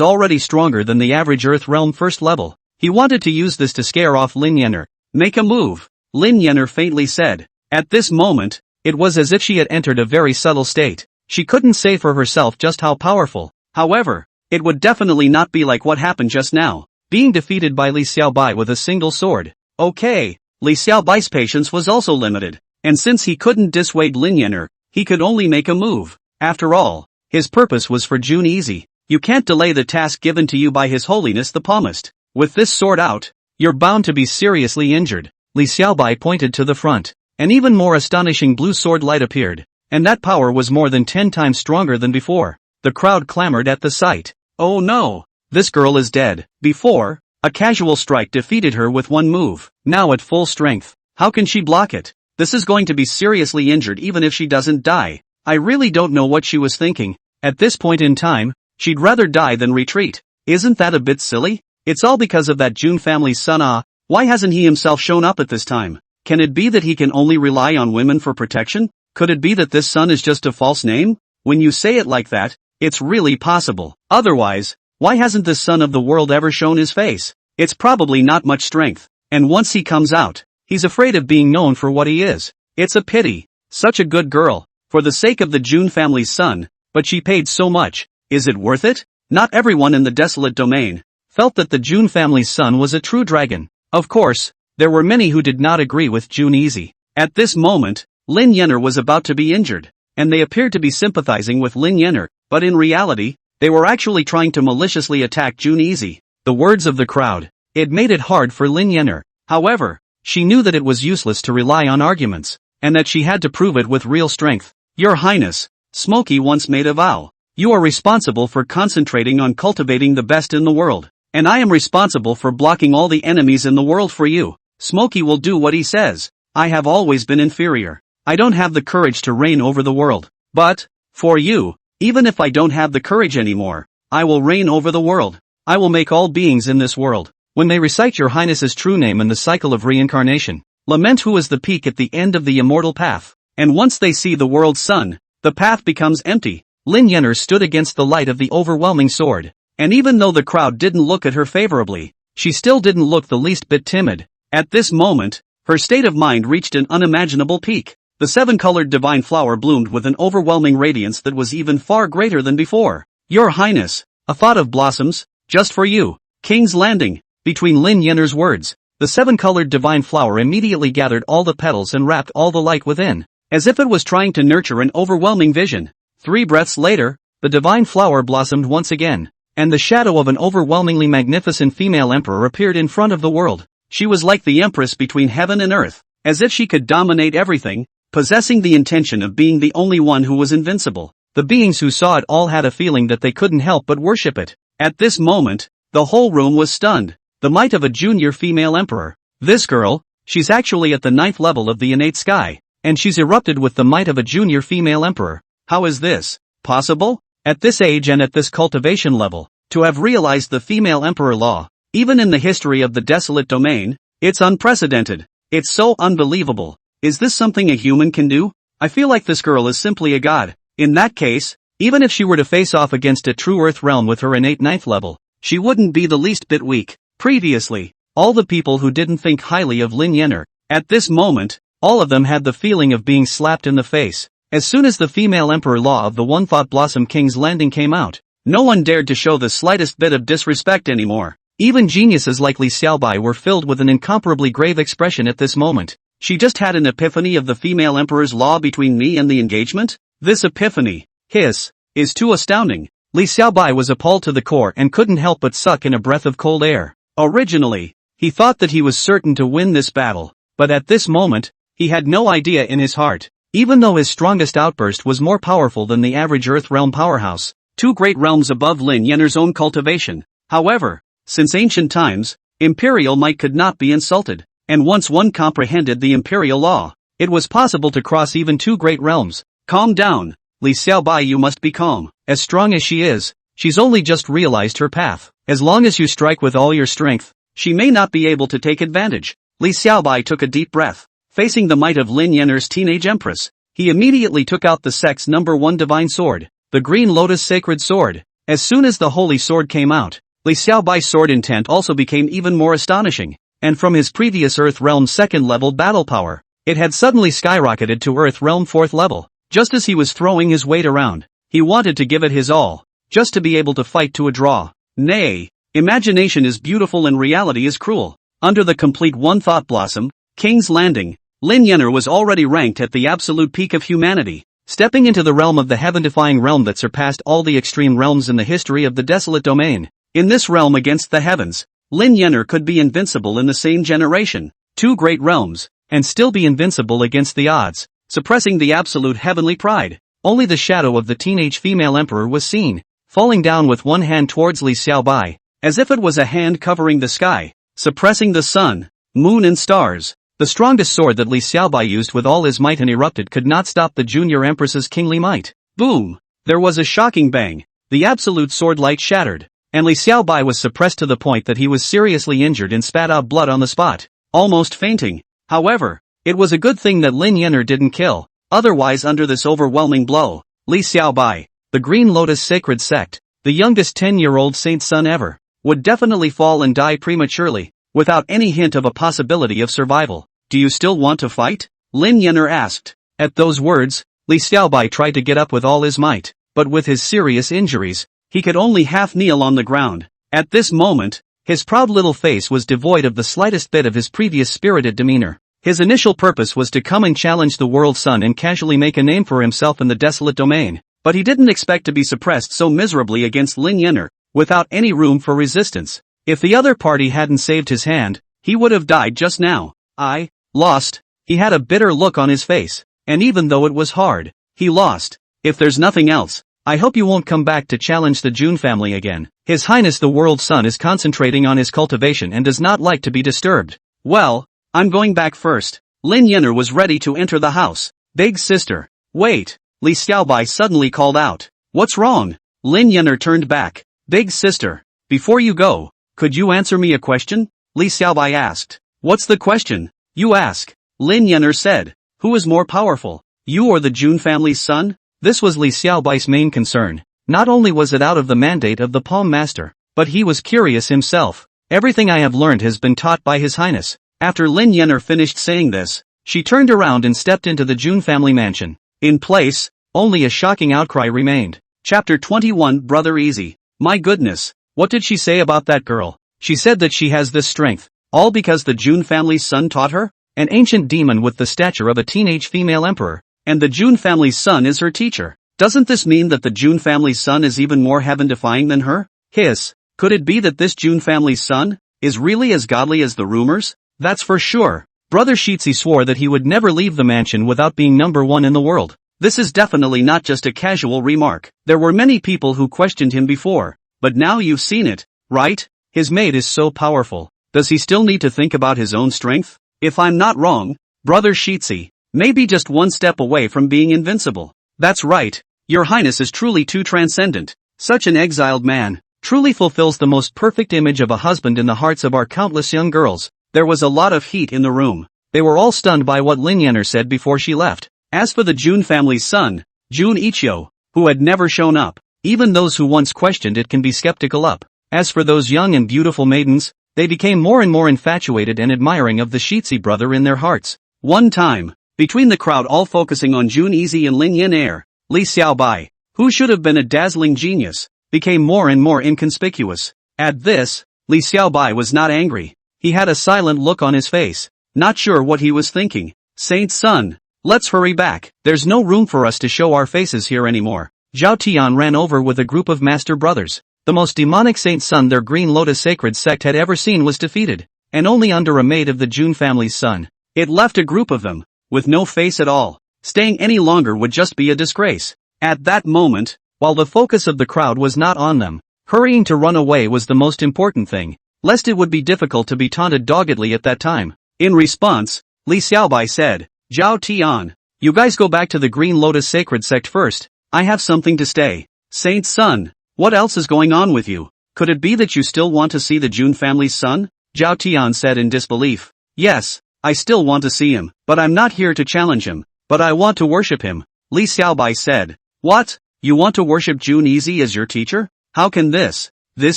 already stronger than the average Earth Realm first level. He wanted to use this to scare off Lin Yenner. Make a move, Lin Yenner faintly said. At this moment, it was as if she had entered a very subtle state. She couldn't say for herself just how powerful. However, it would definitely not be like what happened just now, being defeated by Li Xiaobai with a single sword. Okay, Li Xiaobai's patience was also limited, and since he couldn't dissuade Lin Yenner, he could only make a move. After all, his purpose was for Jun Easy. You can't delay the task given to you by His Holiness the Palmist. With this sword out, you're bound to be seriously injured. Li Xiaobai pointed to the front. An even more astonishing blue sword light appeared, and that power was more than 10 times stronger than before. The crowd clamored at the sight. Oh no! This girl is dead. Before, A casual strike defeated her with one move. Now at full strength, how can she block it? This is going to be seriously injured even if she doesn't die. I really don't know what she was thinking. At this point in time, she'd rather die than retreat. Isn't that a bit silly? It's all because of that June family's son. Why hasn't he himself shown up at this time? Can it be that he can only rely on women for protection? Could it be that this son is just a false name? When you say it like that, it's really possible. Otherwise, why hasn't this son of the world ever shown his face? It's probably not much strength. And once he comes out, he's afraid of being known for what he is. It's a pity. Such a good girl. For the sake of the June family's son, but she paid so much. Is it worth it? Not everyone in the desolate domain felt that the June family's son was a true dragon. Of course, there were many who did not agree with June Easy. At this moment, Lin Yenner was about to be injured, and they appeared to be sympathizing with Lin Yenner, but in reality, they were actually trying to maliciously attack June Easy. The words of the crowd. It made it hard for Lin Yenner. However, she knew that it was useless to rely on arguments, and that she had to prove it with real strength. Your Highness, Smokey once made a vow. You are responsible for concentrating on cultivating the best in the world, and I am responsible for blocking all the enemies in the world for you. Smokey will do what he says. I have always been inferior. I don't have the courage to reign over the world. But, for you, even if I don't have the courage anymore, I will reign over the world. I will make all beings in this world. When they recite your Highness's true name in the cycle of reincarnation, lament who is the peak at the end of the immortal path. And once they see the world's sun, the path becomes empty. Lin Yenner stood against the light of the overwhelming sword. And even though the crowd didn't look at her favorably, she still didn't look the least bit timid. At this moment, her state of mind reached an unimaginable peak. The seven-colored divine flower bloomed with an overwhelming radiance that was even far greater than before. Your Highness, a thought of blossoms, just for you. King's Landing. Between Lin Yenner's words, the seven-colored divine flower immediately gathered all the petals and wrapped all the light within, as if it was trying to nurture an overwhelming vision. 3 breaths later, the divine flower blossomed once again, and the shadow of an overwhelmingly magnificent female emperor appeared in front of the world. She was like the empress between heaven and earth, as if she could dominate everything, possessing the intention of being the only one who was invincible. The beings who saw it all had a feeling that they couldn't help but worship it. At this moment, the whole room was stunned. The might of a junior female emperor. This girl, she's actually at the 9th level of the innate sky, and she's erupted with the might of a junior female emperor. How is this possible? At this age and at this cultivation level, to have realized the female emperor law, even in the history of the desolate domain, it's unprecedented. It's so unbelievable. Is this something a human can do? I feel like this girl is simply a god. In that case, even if she were to face off against a true earth realm with her innate 9th level, she wouldn't be the least bit weak. Previously, all the people who didn't think highly of Lin Yenner, at this moment, all of them had the feeling of being slapped in the face. As soon as the female emperor law of the One Thought Blossom King's Landing came out, no one dared to show the slightest bit of disrespect anymore. Even geniuses like Li Xiaobai were filled with an incomparably grave expression at this moment. She just had an epiphany of the female emperor's law between me and the engagement? This epiphany, is too astounding. Li Xiaobai was appalled to the core and couldn't help but suck in a breath of cold air. Originally, he thought that he was certain to win this battle, but at this moment, he had no idea in his heart. Even though his strongest outburst was more powerful than the average Earth realm powerhouse, 2 great realms above Lin Yenner's own cultivation. However, since ancient times, imperial might could not be insulted, and once one comprehended the imperial law, it was possible to cross even 2 great realms. Calm down, Li Xiaobai, you must be calm. As strong as she is, she's only just realized her path. As long as you strike with all your strength, she may not be able to take advantage. Li Xiaobai took a deep breath. Facing the might of Lin Yenner's teenage empress, he immediately took out the sect's #1 divine sword, the Green Lotus Sacred Sword. As soon as the holy sword came out, Li Xiaobai's sword intent also became even more astonishing, and from his previous Earth Realm 2nd level battle power, it had suddenly skyrocketed to Earth Realm 4th level. Just as he was throwing his weight around, he wanted to give it his all, just to be able to fight to a draw. Nay, imagination is beautiful and reality is cruel. Under the complete One Thought Blossom, King's Landing, Lin Yenner was already ranked at the absolute peak of humanity, stepping into the realm of the heaven-defying realm that surpassed all the extreme realms in the history of the desolate domain. In this realm against the heavens, Lin Yenner could be invincible in the same generation, 2 great realms, and still be invincible against the odds, suppressing the absolute heavenly pride. Only the shadow of the teenage female emperor was seen, falling down with one hand towards Li Xiaobai. as if it was a hand covering the sky, suppressing the sun, moon and stars. The strongest sword that Li Xiaobai used with all his might and erupted could not stop the junior empress's kingly might. Boom! There was a shocking bang. The absolute sword light shattered, and Li Xiaobai was suppressed to the point that he was seriously injured and spat out blood on the spot, almost fainting. However, it was a good thing that Lin Yener didn't kill, otherwise under this overwhelming blow, Li Xiaobai, the Green Lotus Sacred Sect, the youngest 10-year-old saint's son ever, would definitely fall and die prematurely, without any hint of a possibility of survival. Do you still want to fight? Lin Yener asked. At those words, Li Xiaobai tried to get up with all his might, but with his serious injuries, he could only half kneel on the ground. At this moment, his proud little face was devoid of the slightest bit of his previous spirited demeanor. His initial purpose was to come and challenge the world sun and casually make a name for himself in the desolate domain, but he didn't expect to be suppressed so miserably against Lin Yener, without any room for resistance. If the other party hadn't saved his hand, he would have died just now. I lost. He had a bitter look on his face, and even though it was hard, he lost. If there's nothing else, I hope you won't come back to challenge the Jun family again. His Highness the World Sun is concentrating on his cultivation and does not like to be disturbed. Well, I'm going back first. Lin Yener was ready to enter the house. Big sister. Wait. Li Xiaobai suddenly called out. What's wrong? Lin Yener turned back. Big sister. Before you go, could you answer me a question? Li Xiaobai asked. What's the question? You ask. Lin Yener said. Who is more powerful, you or the Jun family's son? This was Li Xiaobai's main concern. Not only was it out of the mandate of the Palm Master, but he was curious himself. Everything I have learned has been taught by His Highness. After Lin Yener finished saying this, she turned around and stepped into the Jun family mansion. In place, only a shocking outcry remained. Chapter 21 Brother Easy. My goodness, what did she say about that girl? She said that she has this strength, all because the Jun family's son taught her? An ancient demon with the stature of a teenage female emperor, and the Jun family's son is her teacher. Doesn't this mean that the Jun family's son is even more heaven-defying than her? Hiss. Could it be that this Jun family's son is really as godly as the rumors? That's for sure. Brother Shitzi swore that he would never leave the mansion without being number one in the world. This is definitely not just a casual remark. There were many people who questioned him before, but now you've seen it, right? His mate is so powerful. Does he still need to think about his own strength? If I'm not wrong, Brother Shitzi may be just one step away from being invincible. That's right. Your Highness is truly too transcendent. Such an exiled man truly fulfills the most perfect image of a husband in the hearts of our countless young girls. There was a lot of heat in the room. They were all stunned by what Lin Yener said before she left. As for the Jun family's son, Jun Ichio, who had never shown up, even those who once questioned it can be skeptical up. As for those young and beautiful maidens, they became more and more infatuated and admiring of the Shitzi brother in their hearts. One time, between the crowd all focusing on Jun Easy and Lin Yener, Li Xiaobai, who should have been a dazzling genius, became more and more inconspicuous. At this, Li Xiaobai was not angry. He had a silent look on his face, not sure what he was thinking. Saint's son, let's hurry back. There's no room for us to show our faces here anymore. Zhao Tian ran over with a group of master brothers. The most demonic saint's son their Green Lotus Sacred Sect had ever seen was defeated, and only under a maid of the Jun family's son. It left a group of them, with no face at all. Staying any longer would just be a disgrace. At that moment, while the focus of the crowd was not on them, hurrying to run away was the most important thing, lest it would be difficult to be taunted doggedly at that time. In response, Li Xiaobai said, Zhao Tian, you guys go back to the Green Lotus Sacred Sect first. I have something to say. Saint's son, what else is going on with you? Could it be that you still want to see the Jun family's son? Zhao Tian said in disbelief. Yes, I still want to see him, but I'm not here to challenge him, but I want to worship him. Li Xiaobai said. What? You want to worship Jun Easy as your teacher? How can this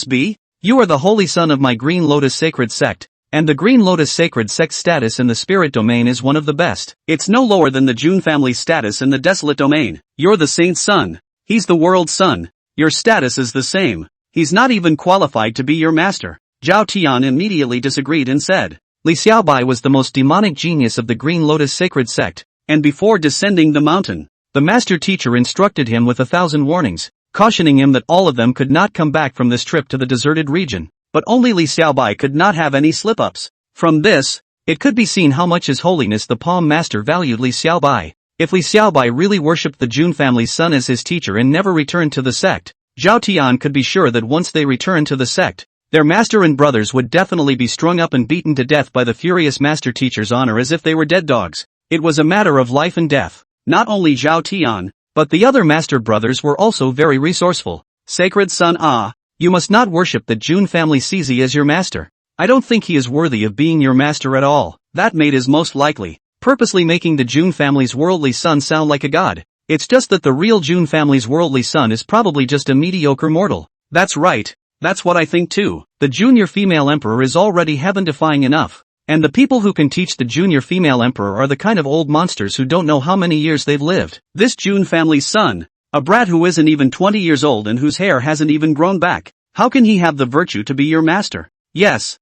be? You are the holy son of my Green Lotus Sacred Sect, and the Green Lotus Sacred Sect status in the spirit domain is one of the best. It's no lower than the Jun family's status in the desolate domain. You're the saint's son. He's the world's son. Your status is the same. He's not even qualified to be your master. Zhao Tian immediately disagreed and said, Li Xiaobai was the most demonic genius of the Green Lotus Sacred Sect, and before descending the mountain, the master teacher instructed him with 1,000 warnings, cautioning him that all of them could not come back from this trip to the deserted region, but only Li Xiaobai could not have any slip-ups. From this, it could be seen how much His Holiness the Palm Master valued Li Xiaobai. If Li Xiaobai really worshipped the Jun family's son as his teacher and never returned to the sect, Zhao Tian could be sure that once they returned to the sect, Their master and brothers would definitely be strung up and beaten to death by the furious master teacher's honor as if they were dead dogs. It was a matter of life and death. Not only Zhao Tian, but the other master brothers were also very resourceful. Sacred son, you must not worship the Jun family CZ as your master. I don't think he is worthy of being your master at all. That maid is most likely purposely making the Jun family's worldly son sound like a god. It's just that the real Jun family's worldly son is probably just a mediocre mortal. That's right. That's what I think too. The junior female emperor is already heaven-defying enough. And the people who can teach the junior female emperor are the kind of old monsters who don't know how many years they've lived. This Jun family's son, a brat who isn't even 20 years old and whose hair hasn't even grown back. How can he have the virtue to be your master? Yes.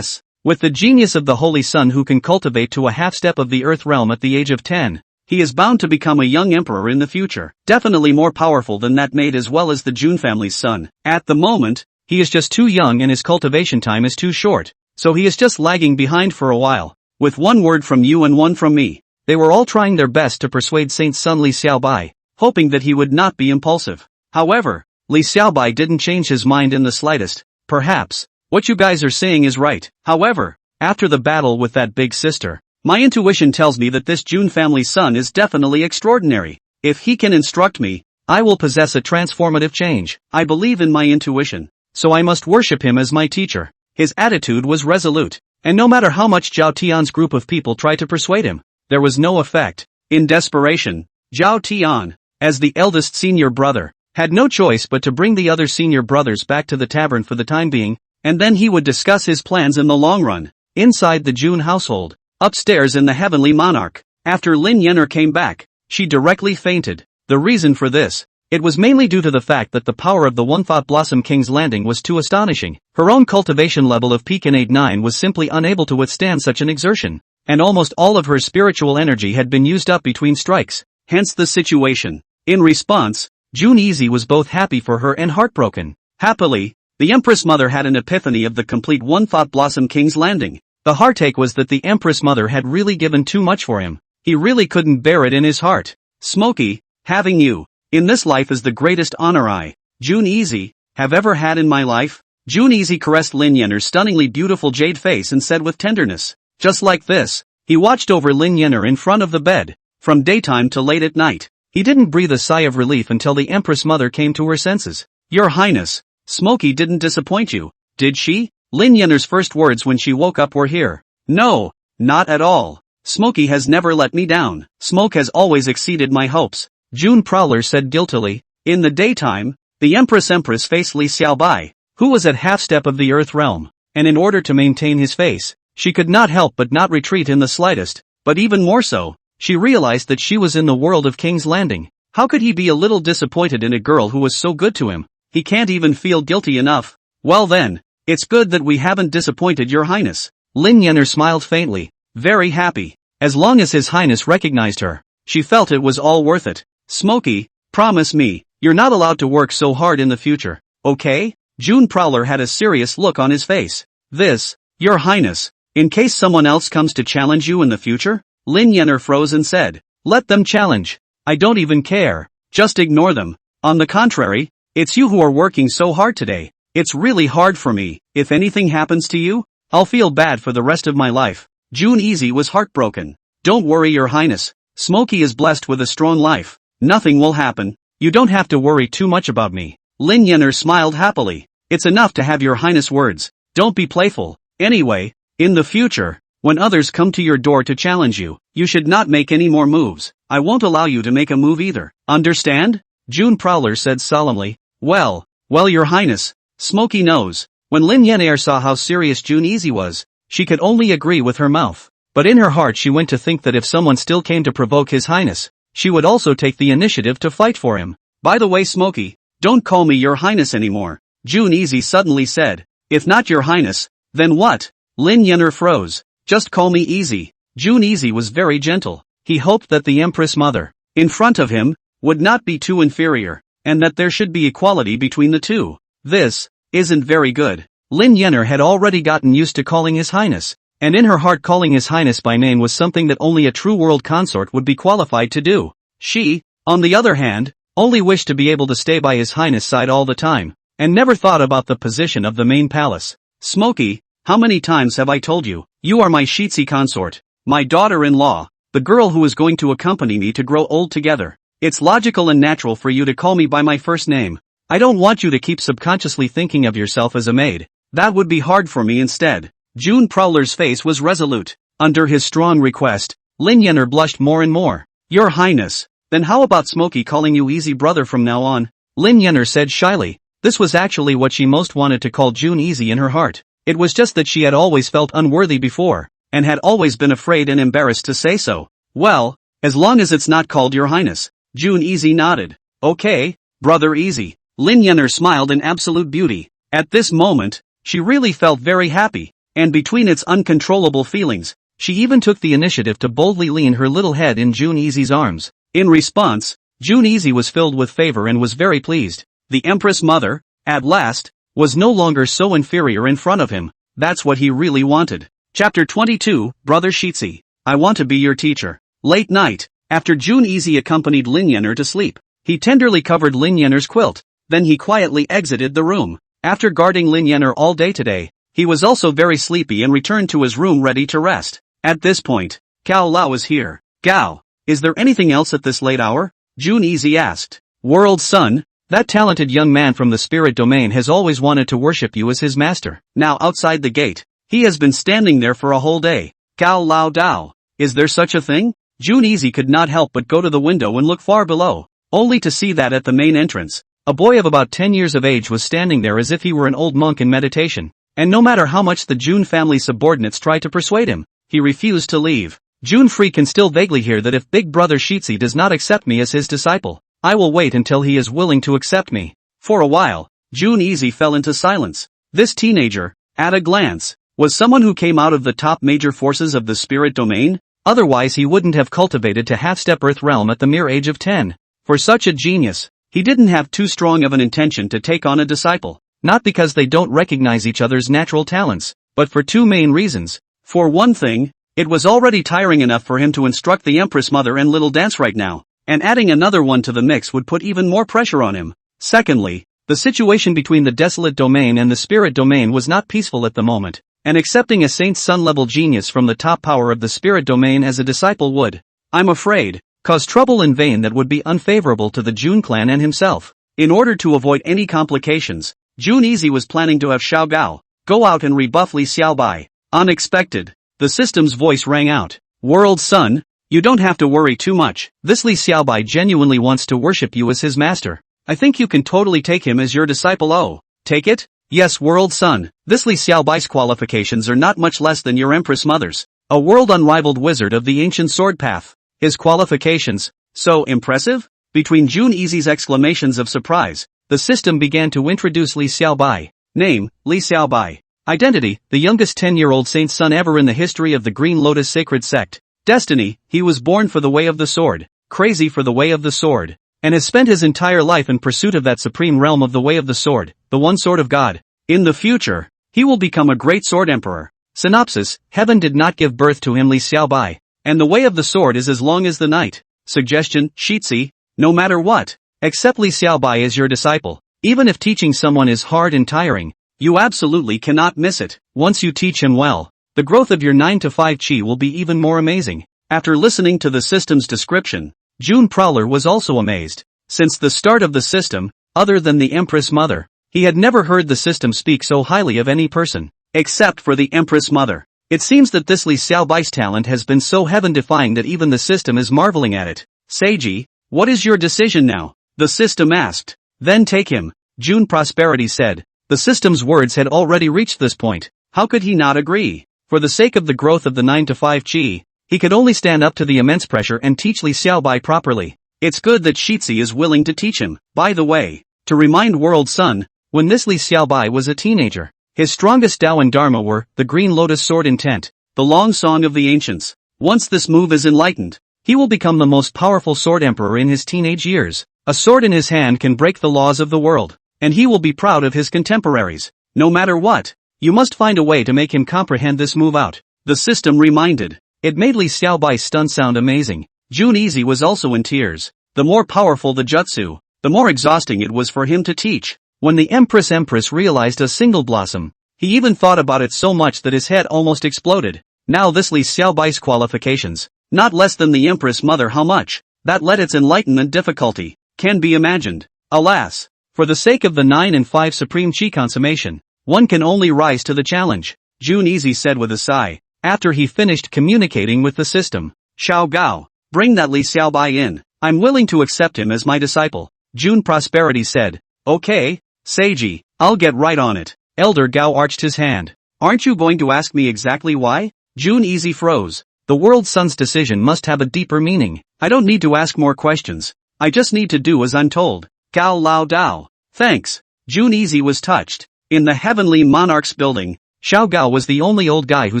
With the genius of the Holy Son who can cultivate to a half-step of the Earth realm at the age of 10, he is bound to become a young emperor in the future. Definitely more powerful than that maid as well as the Jun family's son. At the moment, he is just too young and his cultivation time is too short, so he is just lagging behind for a while. With one word from you and one from me, they were all trying their best to persuade Saint's son Li Xiaobai, hoping that he would not be impulsive. However, Li Xiaobai didn't change his mind in the slightest. Perhaps what you guys are saying is right. However, after the battle with that big sister, my intuition tells me that this Jun family son is definitely extraordinary. If he can instruct me, I will possess a transformative change. I believe in my intuition, so I must worship him as my teacher. His attitude was resolute, and no matter how much Zhao Tian's group of people tried to persuade him, there was no effect. In desperation, Zhao Tian, as the eldest senior brother, had no choice but to bring the other senior brothers back to the tavern for the time being, and then he would discuss his plans in the long run. Inside the Jun household, upstairs in the Heavenly Monarch, after Lin Yenner came back, she directly fainted. The reason for this, it was mainly due to the fact that the power of the One-Thought Blossom King's landing was too astonishing. Her own cultivation level of Pekinade 9 was simply unable to withstand such an exertion, and almost all of her spiritual energy had been used up between strikes, hence the situation. In response, Jun Easy was both happy for her and heartbroken. Happily, the Empress Mother had an epiphany of the complete One-Thought Blossom King's landing. The heartache was that the Empress Mother had really given too much for him. He really couldn't bear it in his heart. Smokey, having you in this life is the greatest honor I, Jun Easy, have ever had in my life. Jun Easy caressed Lin Yenner's stunningly beautiful jade face and said with tenderness, just like this, he watched over Lin Yenner in front of the bed, from daytime to late at night. He didn't breathe a sigh of relief until the Empress Mother came to her senses. Your Highness, Smokey didn't disappoint you, did she? Lin Yenner's first words when she woke up were here. No, not at all. Smokey has never let me down. Smoke has always exceeded my hopes, Jun Prowler said guiltily. In the daytime, the Empress faced Li Xiaobai, who was at half-step of the Earth realm, and in order to maintain his face, she could not help but not retreat in the slightest, but even more so, she realized that she was in the world of King's Landing. How could he be a little disappointed in a girl who was so good to him? He can't even feel guilty enough. Well then, it's good that we haven't disappointed your Highness. Lin Yenner smiled faintly, very happy. As long as His Highness recognized her, she felt it was all worth it. Smokey, promise me, you're not allowed to work so hard in the future, okay? Jun Prowler had a serious look on his face. This, your Highness, in case someone else comes to challenge you in the future? Lin Yenner froze and said, let them challenge. I don't even care. Just ignore them. On the contrary, it's you who are working so hard today. It's really hard for me. If anything happens to you, I'll feel bad for the rest of my life. Jun Easy was heartbroken. Don't worry, your Highness. Smokey is blessed with a strong life. Nothing will happen. You don't have to worry too much about me. Lin Yenner smiled happily. It's enough to have your Highness words. Don't be playful. Anyway, in the future, when others come to your door to challenge you, you should not make any more moves. I won't allow you to make a move either. Understand? Jun Prowler said solemnly. Well, your Highness. Smokey knows. When Lin Yenner saw how serious Jun Easy was, she could only agree with her mouth. But in her heart she went to think that if someone still came to provoke His Highness, she would also take the initiative to fight for him. By the way, Smokey, don't call me your Highness anymore, Jun Easy suddenly said. If not your Highness, then what? Lin Yenner froze. Just call me Easy. Jun Easy was very gentle. He hoped that the Empress Mother, in front of him, would not be too inferior, and that there should be equality between the two. This isn't very good. Lin Yenner had already gotten used to calling His Highness, and in her heart calling His Highness by name was something that only a true world consort would be qualified to do. She, on the other hand, only wished to be able to stay by His Highness' side all the time, and never thought about the position of the main palace. Smokey, how many times have I told you, you are my Shitsi consort, my daughter-in-law, the girl who is going to accompany me to grow old together. It's logical and natural for you to call me by my first name. I don't want you to keep subconsciously thinking of yourself as a maid. That would be hard for me instead. June Prowler's face was resolute. Under his strong request, Lin Yenner blushed more and more. Your Highness, then how about Smokey calling you Easy Brother from now on? Lin Yenner said shyly. This was actually what she most wanted to call June Easy in her heart. It was just that she had always felt unworthy before, and had always been afraid and embarrassed to say so. Well, as long as it's not called Your Highness. June Easy nodded. Okay, Brother Easy. Lin Yenner smiled in absolute beauty. At this moment, she really felt very happy, and between its uncontrollable feelings, she even took the initiative to boldly lean her little head in June Easy's arms. In response, June Easy was filled with favor and was very pleased. The Empress Mother, at last, was no longer so inferior in front of him. That's what he really wanted. Chapter 22, Brother Shitsi. I want to be your teacher. Late night, after June Easy accompanied Lin Yenner to sleep, he tenderly covered Lin Yenner's quilt. Then he quietly exited the room. After guarding Lin Yenner all day today, he was also very sleepy and returned to his room ready to rest. At this point, Gao Lao was here. Gao, is there anything else at this late hour? June Easy asked. World Son, that talented young man from the spirit domain has always wanted to worship you as his master. Now outside the gate, he has been standing there for a whole day. Gao Lao Dao, is there such a thing? June Easy could not help but go to the window and look far below, only to see that at the main entrance, a boy of about 10 years of age was standing there as if he were an old monk in meditation, and no matter how much the June family subordinates tried to persuade him, he refused to leave. June Free can still vaguely hear that if Big Brother Shitsi does not accept me as his disciple, I will wait until he is willing to accept me. For a while, June Easy fell into silence. This teenager, at a glance, was someone who came out of the top major forces of the spirit domain, otherwise he wouldn't have cultivated to half-step Earth realm at the mere age of 10. For such a genius, he didn't have too strong of an intention to take on a disciple, not because they don't recognize each other's natural talents, but for two main reasons. For one thing, it was already tiring enough for him to instruct the Empress Mother and Little Dance right now, and adding another one to the mix would put even more pressure on him. Secondly, the situation between the Desolate Domain and the Spirit Domain was not peaceful at the moment, and accepting a Saint's Son-level genius from the top power of the Spirit Domain as a disciple would, I'm afraid, cause trouble in vain that would be unfavorable to the June clan and himself. In order to avoid any complications, June Easy was planning to have Xiao Gao go out and rebuff Li Xiaobai. Unexpected, the system's voice rang out. World Son, you don't have to worry too much. This Li Xiaobai genuinely wants to worship you as his master. I think you can totally take him as your disciple. Oh, take it? Yes, World Son. This Li Xiaobai's qualifications are not much less than your Empress Mother's. A world unrivaled wizard of the ancient sword path. His qualifications, so impressive? Between June Easy's exclamations of surprise, the system began to introduce Li Xiaobai. Name, Li Xiaobai. Identity, the youngest 10-year-old saint's son ever in the history of the Green Lotus Sacred Sect. Destiny, he was born for the way of the sword, crazy for the way of the sword, and has spent his entire life in pursuit of that supreme realm of the way of the sword, the one sword of God. In the future, he will become a great sword emperor. Synopsis, Heaven did not give birth to him Li Xiaobai, and the way of the sword is as long as the night. Suggestion, Shitsi, no matter what, accept Li Xiaobai as your disciple. Even if teaching someone is hard and tiring, you absolutely cannot miss it. Once you teach him well, the growth of your 9 to 5 chi will be even more amazing. After listening to the system's description, June Prowler was also amazed. Since the start of the system, other than the Empress Mother, he had never heard the system speak so highly of any person, except for the Empress Mother. It seems that this Li Xiaobai's talent has been so heaven-defying that even the system is marveling at it. Seiji, what is your decision now? The system asked. Then take him, June Prosperity said. The system's words had already reached this point. How could he not agree? For the sake of the growth of the 9 to 5 chi, he could only stand up to the immense pressure and teach Li Xiaobai properly. It's good that Shitsi is willing to teach him. By the way, to remind World Son, when this Li Xiaobai was a teenager, his strongest Tao and Dharma were the Green Lotus Sword Intent, the Long Song of the Ancients. Once this move is enlightened, he will become the most powerful sword emperor in his teenage years. A sword in his hand can break the laws of the world, and he will be proud of his contemporaries. No matter what, you must find a way to make him comprehend this move out. The system reminded. It made Li Xiaobai's stun sound amazing. June Easy was also in tears. The more powerful the jutsu, the more exhausting it was for him to teach. When the Empress realized a single blossom, he even thought about it so much that his head almost exploded. Now this Li Xiaobai's qualifications, not less than the Empress Mother. How much that led its enlightenment difficulty can be imagined. Alas, for the sake of the 9 and 5 supreme Qi consummation, one can only rise to the challenge, Jun Easy said with a sigh, after he finished communicating with the system. Xiao Gao, bring that Li Xiaobai in. I'm willing to accept him as my disciple, Jun Prosperity said. Okay, Seiji, I'll get right on it. Elder Gao arched his hand. Aren't you going to ask me exactly why? Jun Easy froze. The world son's decision must have a deeper meaning. I don't need to ask more questions. I just need to do as I'm told. Gao Lao Dao. Thanks. Jun Easy was touched. In the Heavenly Monarch's building, Xiao Gao was the only old guy who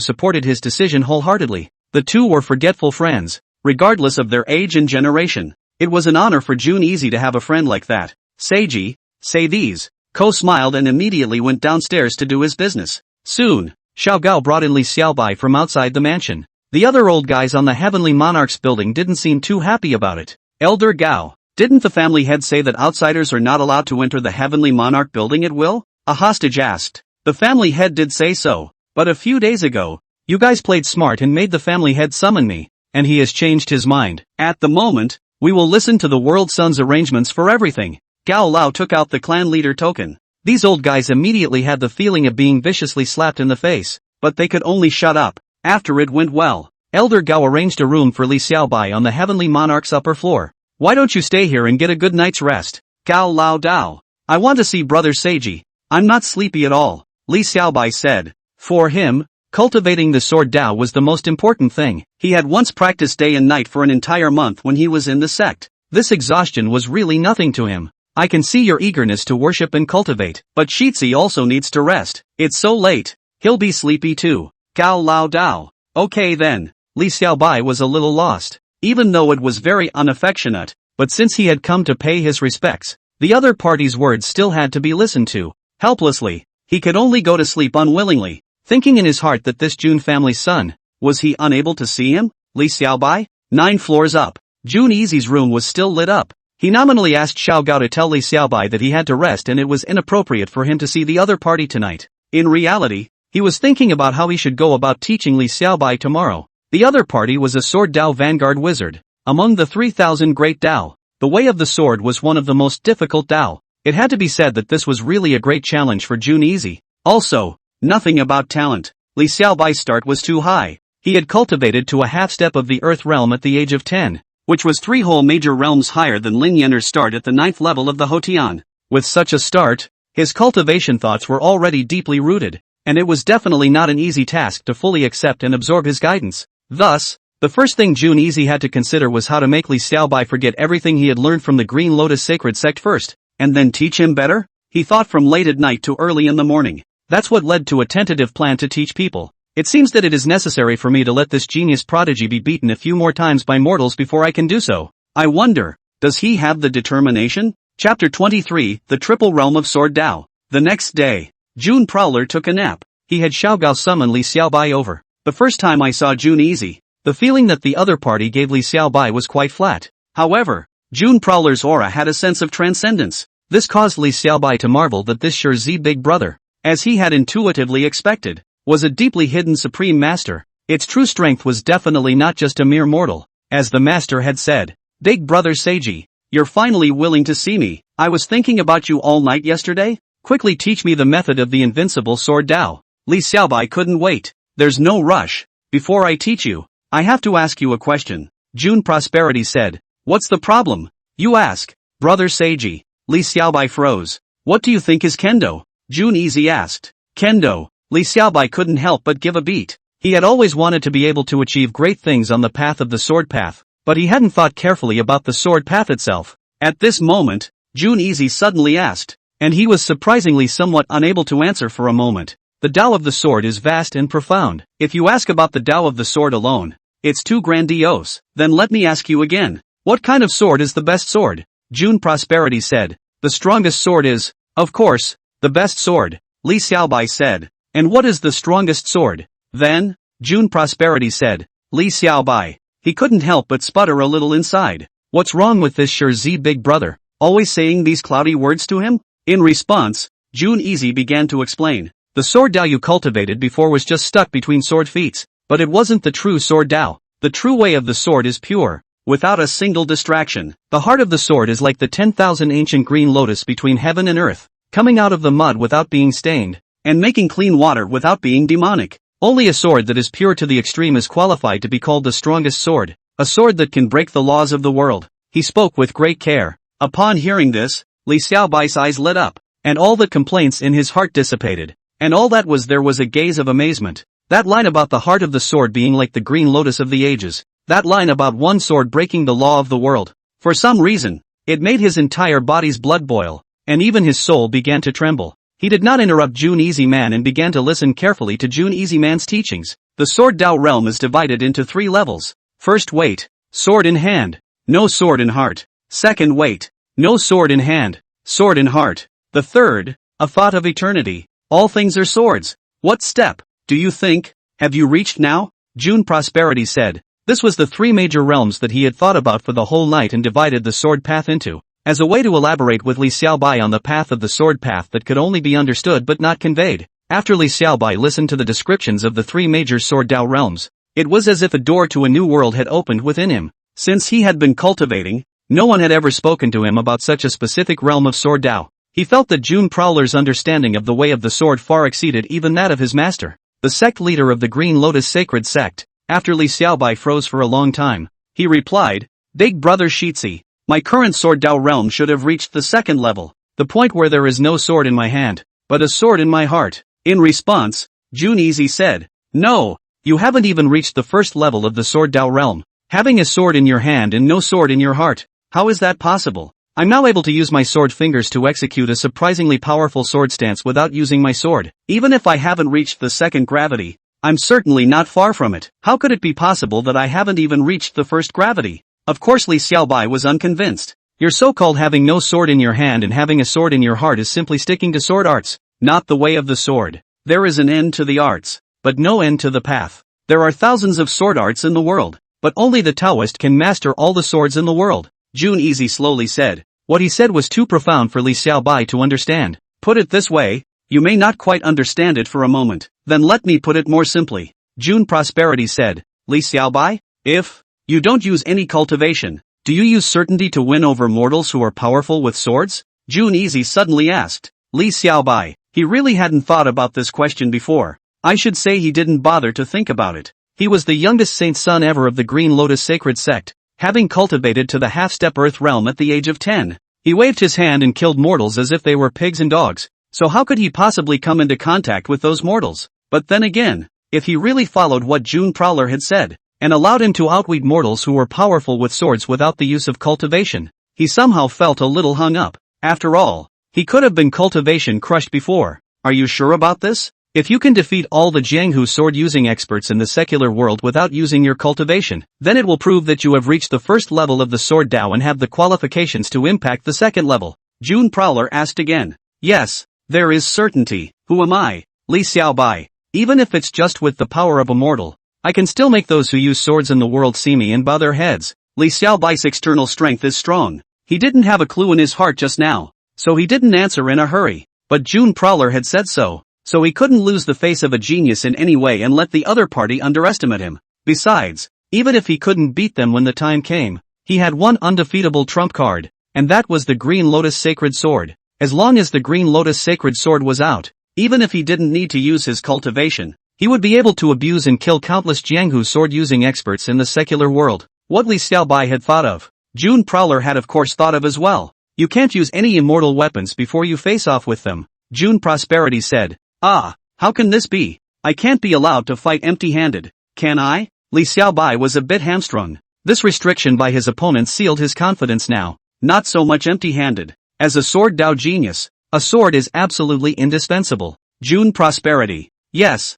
supported his decision wholeheartedly. The two were forgetful friends, regardless of their age and generation. It was an honor for Jun Easy to have a friend like that. Seiji, say these. Ko smiled and immediately went downstairs to do his business. Soon, Xiao Gao brought in Li Xiaobai from outside the mansion. The other old guys on the Heavenly Monarch's building didn't seem too happy about it. Elder Gao, didn't the family head say that outsiders are not allowed to enter the Heavenly Monarch building at will? A hostage asked. The family head did say so, but a few days ago, you guys played smart and made the family head summon me, and he has changed his mind. At the moment, we will listen to the World Sun's arrangements for everything. Gao Lao took out the clan leader token. These old guys immediately had the feeling of being viciously slapped in the face, but they could only shut up. After it went well, Elder Gao arranged a room for Li Xiaobai on the Heavenly Monarch's upper floor. Why don't you stay here and get a good night's rest? Gao Lao Dao. I want to see Brother Seiji. I'm not sleepy at all, Li Xiaobai said. For him, cultivating the sword Dao was the most important thing. He had once practiced day and night for an entire month when he was in the sect. This exhaustion was really nothing to him. I can see your eagerness to worship and cultivate, but Shitzi also needs to rest. It's so late. He'll be sleepy too. Gao Lao Dao. Okay then. Li Xiaobai was a little lost. Even though it was very unaffectionate, but since he had come to pay his respects, the other party's words still had to be listened to. Helplessly, he could only go to sleep unwillingly, thinking in his heart that this Jun family's son, was he unable to see him? Li Xiaobai? 9 floors up. Jun Easy's room was still lit up. He nominally asked Xiao Gao to tell Li Xiaobai that he had to rest and it was inappropriate for him to see the other party tonight. In reality, he was thinking about how he should go about teaching Li Xiaobai tomorrow. The other party was a Sword Dao Vanguard Wizard. Among the 3,000 Great Dao, the Way of the Sword was one of the most difficult Dao. It had to be said that this was really a great challenge for Jun Easy. Also, nothing about talent. Li Xiaobai's start was too high. He had cultivated to a half-step of the Earth realm at the age of 10, which was 3 whole major realms higher than Lin Yenner's start at the 9th level of the Hotian. With such a start, his cultivation thoughts were already deeply rooted, and it was definitely not an easy task to fully accept and absorb his guidance. Thus, the first thing Jun Easy had to consider was how to make Li Xiaobai forget everything he had learned from the Green Lotus Sacred Sect first, and then teach him better? He thought from late at night to early in the morning. That's what led to a tentative plan to teach people. It seems that it is necessary for me to let this genius prodigy be beaten a few more times by mortals before I can do so. I wonder, does he have the determination? Chapter 23, The Triple Realm of Sword Dao. The next day, Jun Prowler took a nap. He had Xiao Gao summon Li Xiaobai over. The first time I saw Jun Easy, the feeling that the other party gave Li Xiaobai was quite flat. However, Jun Prowler's aura had a sense of transcendence. This caused Li Xiaobai to marvel that this sure Z big brother, as he had intuitively expected, was a deeply hidden supreme master. Its true strength was definitely not just a mere mortal, as the master had said. Big brother Seiji, you're finally willing to see me. I was thinking about you all night yesterday. Quickly teach me the method of the invincible sword Dao. Li Xiaobai couldn't wait. There's no rush. Before I teach you, I have to ask you a question. Jun Prosperity said. What's the problem? You ask, brother Seiji. Li Xiaobai froze. What do you think is kendo? Jun Easy asked. Kendo. Li Xiaobai couldn't help but give a beat. He had always wanted to be able to achieve great things on the path of the sword path, but he hadn't thought carefully about the sword path itself. At this moment, Jun Easy suddenly asked, and he was surprisingly somewhat unable to answer for a moment. The Tao of the sword is vast and profound. If you ask about the Tao of the sword alone, it's too grandiose. Then let me ask you again. What kind of sword is the best sword? Jun Prosperity said. The strongest sword is, of course, the best sword, Li Xiaobai said. And what is the strongest sword? Then, Jun Prosperity said. Li Xiaobai. He couldn't help but sputter a little inside. What's wrong with this sure Z big brother? Always saying these cloudy words to him? In response, Jun Easy began to explain. The sword Dao you cultivated before was just stuck between sword feats, but it wasn't the true sword Dao. The true way of the sword is pure, without a single distraction. The heart of the sword is like the 10,000 ancient green lotus between heaven and earth, coming out of the mud without being stained, and making clean water without being demonic. Only a sword that is pure to the extreme is qualified to be called the strongest sword, a sword that can break the laws of the world. He spoke with great care. Upon hearing this, Li Xiaobai's eyes lit up, and all the complaints in his heart dissipated, and all that was there was a gaze of amazement. That line about the heart of the sword being like the green lotus of the ages, that line about one sword breaking the law of the world, for some reason, it made his entire body's blood boil, and even his soul began to tremble. He did not interrupt Jun Easy Man and began to listen carefully to Jun Easy Man's teachings. The sword Dao realm is divided into 3 levels. First weight, sword in hand, no sword in heart. Second weight, no sword in hand, sword in heart. The third, a thought of eternity. All things are swords. What step do you think have you reached now? June Prosperity said. This was the 3 major realms that he had thought about for the whole night and divided the sword path into, as a way to elaborate with Li Xiaobai on the path of the sword path that could only be understood but not conveyed. After Li Xiaobai listened to the descriptions of the 3 major sword Dao realms, it was as if a door to a new world had opened within him. Since he had been cultivating, no one had ever spoken to him about such a specific realm of sword Dao. He felt that June Prowler's understanding of the way of the sword far exceeded even that of his master. The sect leader of the Green Lotus Sacred Sect, after Li Xiaobai froze for a long time, he replied, Big Brother Shitzi, my current sword Dao realm should have reached the 2nd level, the point where there is no sword in my hand, but a sword in my heart. In response, Jun Easy said, No, you haven't even reached the 1st level of the sword Dao realm. Having a sword in your hand and no sword in your heart, how is that possible? I'm now able to use my sword fingers to execute a surprisingly powerful sword stance without using my sword. Even if I haven't reached the 2nd gravity, I'm certainly not far from it. How could it be possible that I haven't even reached the 1st gravity? Of course Li Xiaobai was unconvinced. Your so-called having no sword in your hand and having a sword in your heart is simply sticking to sword arts, not the way of the sword. There is an end to the arts, but no end to the path. There are thousands of sword arts in the world, but only the Taoist can master all the swords in the world. Jun Easy slowly said. What he said was too profound for Li Xiaobai to understand. Put it this way, you may not quite understand it for a moment, then let me put it more simply. June Prosperity said, Li Xiaobai, if you don't use any cultivation, do you use certainty to win over mortals who are powerful with swords? Jun Easy suddenly asked. Li Xiaobai, he really hadn't thought about this question before. I should say he didn't bother to think about it. He was the youngest saint son ever of the Green Lotus Sacred Sect, having cultivated to the half-step earth realm at the age of 10. He waved his hand and killed mortals as if they were pigs and dogs, so how could he possibly come into contact with those mortals? But then again, if he really followed what June Prowler had said, and allowed him to outwit mortals who were powerful with swords without the use of cultivation, he somehow felt a little hung up. After all, he could have been cultivation crushed before. Are you sure about this? If you can defeat all the Jianghu sword-using experts in the secular world without using your cultivation, then it will prove that you have reached the 1st level of the sword Dao and have the qualifications to impact the 2nd level. June Prowler asked again. Yes, there is certainty. Who am I? Li Xiaobai. Even if it's just with the power of a mortal, I can still make those who use swords in the world see me and bow their heads. Li Xiaobai's external strength is strong. He didn't have a clue in his heart just now, so he didn't answer in a hurry. But June Prowler had said so he couldn't lose the face of a genius in any way and let the other party underestimate him. Besides, even if he couldn't beat them when the time came, he had one undefeatable trump card, and that was the Green Lotus Sacred Sword. As long as the Green Lotus Sacred Sword was out, even if he didn't need to use his cultivation, he would be able to abuse and kill countless Jianghu sword-using experts in the secular world. What Li Xiaobai had thought of, June Prowler had of course thought of as well. You can't use any immortal weapons before you face off with them. June Prosperity said. Ah, how can this be? I can't be allowed to fight empty-handed, can I? Li Xiaobai was a bit hamstrung. This restriction by his opponent sealed his confidence now. Not so much empty-handed. As a sword Dao genius, a sword is absolutely indispensable. June Prosperity. Yes,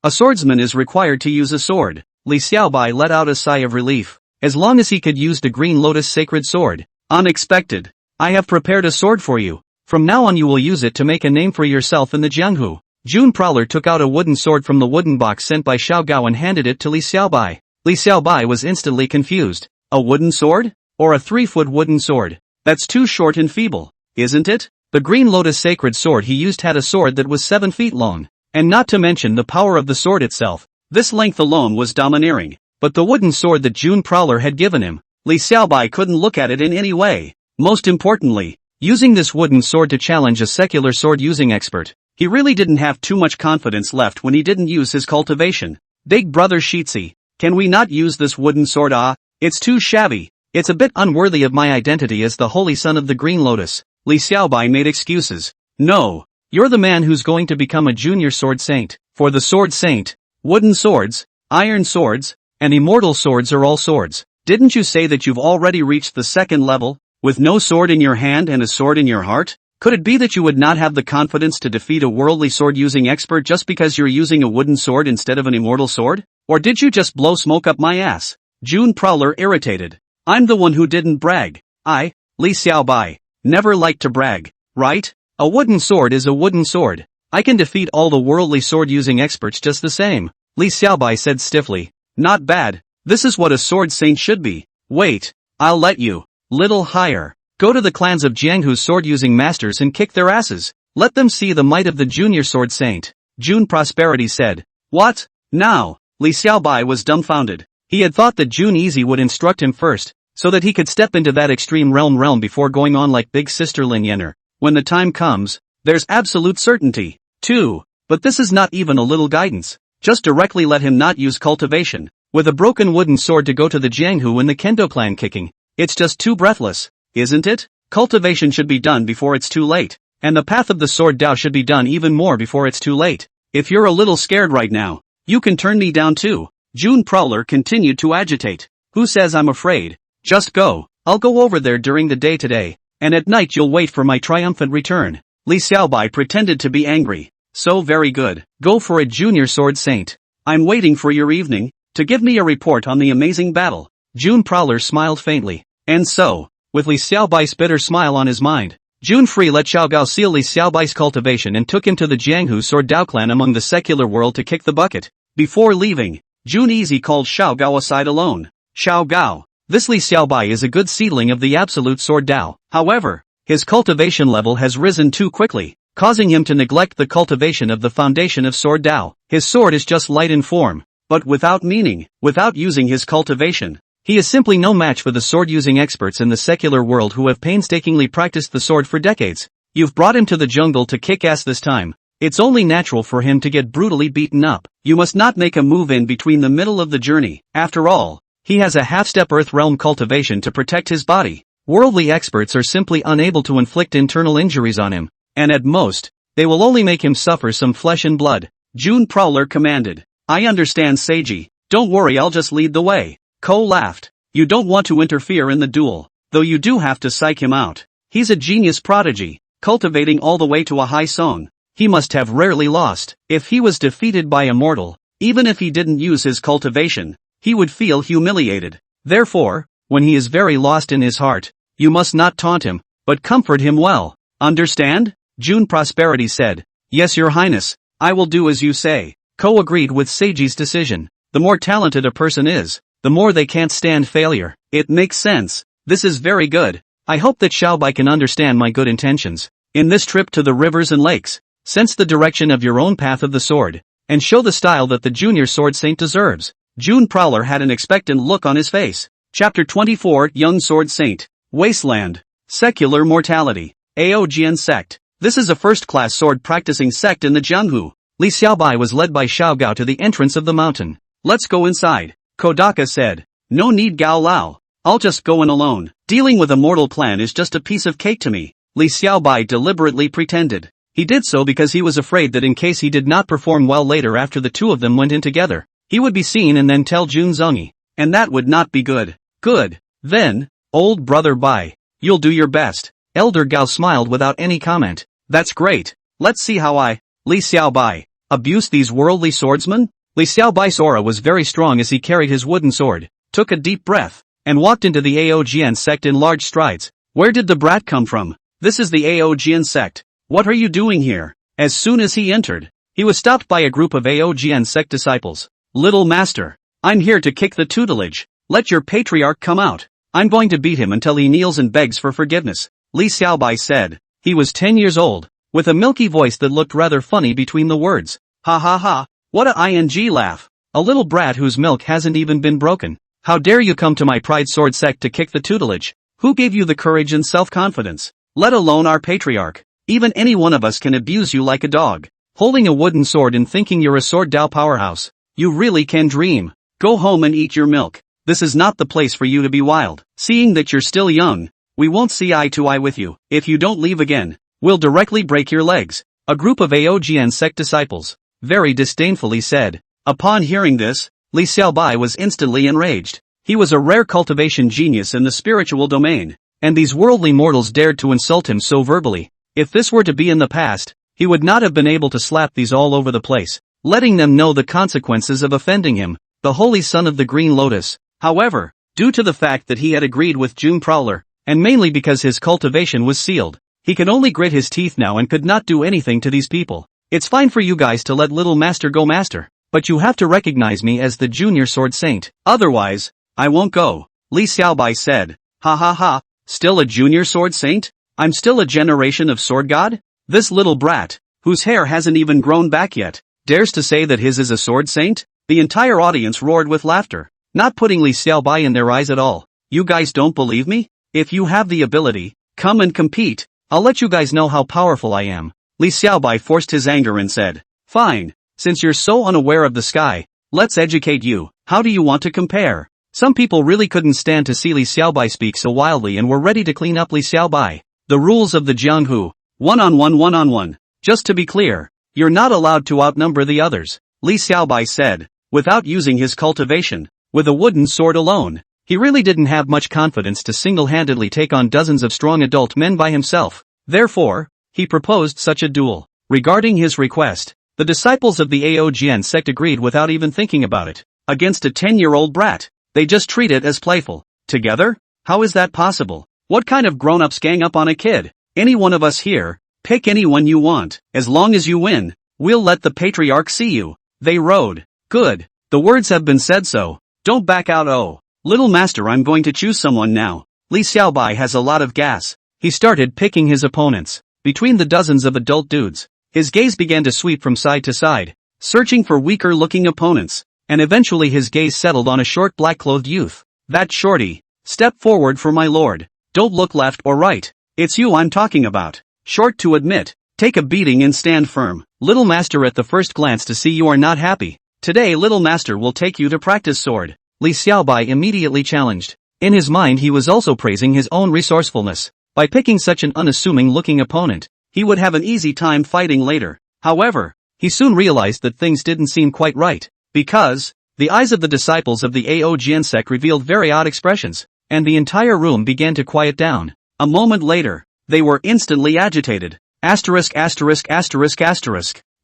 a swordsman is required to use a sword. Li Xiaobai let out a sigh of relief. As long as he could use the Green Lotus Sacred Sword. Unexpected. I have prepared a sword for you. From now on you will use it to make a name for yourself in the Jianghu. June Prowler took out a wooden sword from the wooden box sent by Xiao Gao and handed it to Li Xiaobai. Li Xiaobai was instantly confused. A wooden sword? Or a 3-foot wooden sword? That's too short and feeble, isn't it? The Green Lotus sacred sword he used had a sword that was 7 feet long. And not to mention the power of the sword itself, this length alone was domineering. But the wooden sword that June Prowler had given him, Li Xiaobai couldn't look at it in any way. Most importantly, using this wooden sword to challenge a secular sword-using expert, he really didn't have too much confidence left when he didn't use his cultivation. Big brother Shitzi, can we not use this wooden sword? It's too shabby. It's a bit unworthy of my identity as the holy son of the Green Lotus. Li Xiaobai made excuses. No, you're the man who's going to become a junior sword saint. For the sword saint, wooden swords, iron swords, and immortal swords are all swords. Didn't you say that you've already reached the 2nd level, with no sword in your hand and a sword in your heart? Could it be that you would not have the confidence to defeat a worldly sword-using expert just because you're using a wooden sword instead of an immortal sword? Or did you just blow smoke up my ass? June Prowler irritated. I'm the one who didn't brag. I, Li Xiaobai, never liked to brag, right? A wooden sword is a wooden sword. I can defeat all the worldly sword-using experts just the same. Li Xiaobai said stiffly. Not bad. This is what a sword saint should be. Wait, I'll let you. Little higher. Go to the clans of Jianghu's sword-using masters and kick their asses. Let them see the might of the junior sword saint. June Prosperity said. What? Now? Li Xiaobai was dumbfounded. He had thought that June Easy would instruct him first, so that he could step into that extreme realm before going on like big sister Lin Yener. When the time comes, there's absolute certainty, too. But this is not even a little guidance. Just directly let him not use cultivation. With a broken wooden sword to go to the Jianghu and the Kendo clan kicking. It's just too breathless, isn't it? Cultivation should be done before it's too late. And the path of the sword Dao should be done even more before it's too late. If you're a little scared right now, you can turn me down too. June Prowler continued to agitate. Who says I'm afraid? Just go. I'll go over there during the day today, and at night you'll wait for my triumphant return. Li Xiaobai pretended to be angry. So very good. Go for it, junior sword saint. I'm waiting for your evening, to give me a report on the amazing battle. June Prowler smiled faintly. And so, with Li Xiaobai's bitter smile on his mind, June Free let Xiao Gao seal Li Xiaobai's cultivation and took him to the Jianghu Sword Dao clan among the secular world to kick the bucket. Before leaving, June Easy called Xiao Gao aside alone. Xiao Gao, this Li Xiaobai is a good seedling of the absolute Sword Dao. However, his cultivation level has risen too quickly, causing him to neglect the cultivation of the foundation of Sword Dao. His sword is just light in form, but without meaning. Without using his cultivation, he is simply no match for the sword-using experts in the secular world who have painstakingly practiced the sword for decades. You've brought him to the jungle to kick ass this time. It's only natural for him to get brutally beaten up. You must not make a move in between the middle of the journey. After all, he has a half-step earth realm cultivation to protect his body. Worldly experts are simply unable to inflict internal injuries on him, and at most, they will only make him suffer some flesh and blood. June Prowler commanded. I understand, Seiji. Don't worry, I'll just lead the way. Ko laughed. You don't want to interfere in the duel, though you do have to psych him out. He's a genius prodigy, cultivating all the way to a high song. He must have rarely lost. If he was defeated by a mortal, even if he didn't use his cultivation, he would feel humiliated. Therefore, when he is very lost in his heart, you must not taunt him, but comfort him well. Understand? June Prosperity said. Yes, Your Highness, I will do as you say. Ko agreed with Seiji's decision. The more talented a person is, the more they can't stand failure. It makes sense. This is very good. I hope that Xiaobai can understand my good intentions. In this trip to the rivers and lakes, sense the direction of your own path of the sword, and show the style that the junior sword saint deserves. June Prowler had an expectant look on his face. Chapter 24, Young Sword Saint. Wasteland. Secular Mortality. Aojian Sect. This is a first-class sword-practicing sect in the Jianghu. Li Xiaobai was led by Xiao Gao to the entrance of the mountain. Let's go inside, Kodaka said. No need, Gao Lao. I'll just go in alone. Dealing with a mortal plan is just a piece of cake to me. Li Xiaobai deliberately pretended. He did so because he was afraid that in case he did not perform well later after the two of them went in together, he would be seen and then tell Jun Zhongyi. And that would not be good. Good. Then, old brother Bai, you'll do your best. Elder Gao smiled without any comment. That's great. Let's see how Li Xiaobai, abuse these worldly swordsmen? Li Xiaobai's aura was very strong as he carried his wooden sword, took a deep breath, and walked into the Aojian sect in large strides. Where did the brat come from? This is the Aojian sect. What are you doing here? As soon as he entered, he was stopped by a group of Aojian sect disciples. Little master, I'm here to kick the tutelage. Let your patriarch come out. I'm going to beat him until he kneels and begs for forgiveness. Li Xiaobai said. He was 10 years old, with a milky voice that looked rather funny between the words. Ha ha ha, what a ing laugh. A little brat whose milk hasn't even been broken. How dare you come to my Pride Sword sect to kick the tutelage? Who gave you the courage and self-confidence? Let alone our patriarch. Even any one of us can abuse you like a dog. Holding a wooden sword and thinking you're a sword Dao powerhouse. You really can dream. Go home and eat your milk. This is not the place for you to be wild. Seeing that you're still young, we won't see eye to eye with you. If you don't leave again, we'll directly break your legs. A group of Aogn sect disciples very disdainfully said. Upon hearing this, Li Xiaobai was instantly enraged. He was a rare cultivation genius in the spiritual domain, and these worldly mortals dared to insult him so verbally. If this were to be in the past, he would not have been able to slap these all over the place, letting them know the consequences of offending him, the holy son of the Green Lotus. However, due to the fact that he had agreed with June Prowler, and mainly because his cultivation was sealed, he could only grit his teeth now and could not do anything to these people. It's fine for you guys to let little master go master, but you have to recognize me as the junior sword saint. Otherwise, I won't go, Li Xiaobai said. Ha ha ha, still a junior sword saint? I'm still a generation of sword god? This little brat, whose hair hasn't even grown back yet, dares to say that his is a sword saint? The entire audience roared with laughter, not putting Li Xiaobai in their eyes at all. You guys don't believe me? If you have the ability, come and compete. I'll let you guys know how powerful I am. Li Xiaobai forced his anger and said, fine, since you're so unaware of the sky, let's educate you. How do you want to compare? Some people really couldn't stand to see Li Xiaobai speak so wildly and were ready to clean up Li Xiaobai. The rules of the Jianghu. One-on-one. Just to be clear, you're not allowed to outnumber the others, Li Xiaobai said, without using his cultivation. With a wooden sword alone, he really didn't have much confidence to single-handedly take on dozens of strong adult men by himself. Therefore, he proposed such a duel. Regarding his request, the disciples of the Aogn sect agreed without even thinking about it. Against a 10-year-old brat, they just treat it as playful. Together? How is that possible? What kind of grown-ups gang up on a kid? Any one of us here, pick anyone you want. As long as you win, we'll let the patriarch see you. They rode. Good. The words have been said so. Don't back out. Oh, little master, I'm going to choose someone now. Li Xiaobai has a lot of gas. He started picking his opponents. Between the dozens of adult dudes, his gaze began to sweep from side to side, searching for weaker-looking opponents, and eventually his gaze settled on a short black-clothed youth. That shorty. Step forward for my lord. Don't look left or right. It's you I'm talking about. Short to admit. Take a beating and stand firm. Little master, at the first glance to see you are not happy. Today little master will take you to practice sword. Li Xiaobai immediately challenged. In his mind he was also praising his own resourcefulness. By picking such an unassuming-looking opponent, he would have an easy time fighting later. However, he soon realized that things didn't seem quite right, because the eyes of the disciples of the Aogn sect revealed very odd expressions, and the entire room began to quiet down. A moment later, they were instantly agitated. Asterisk.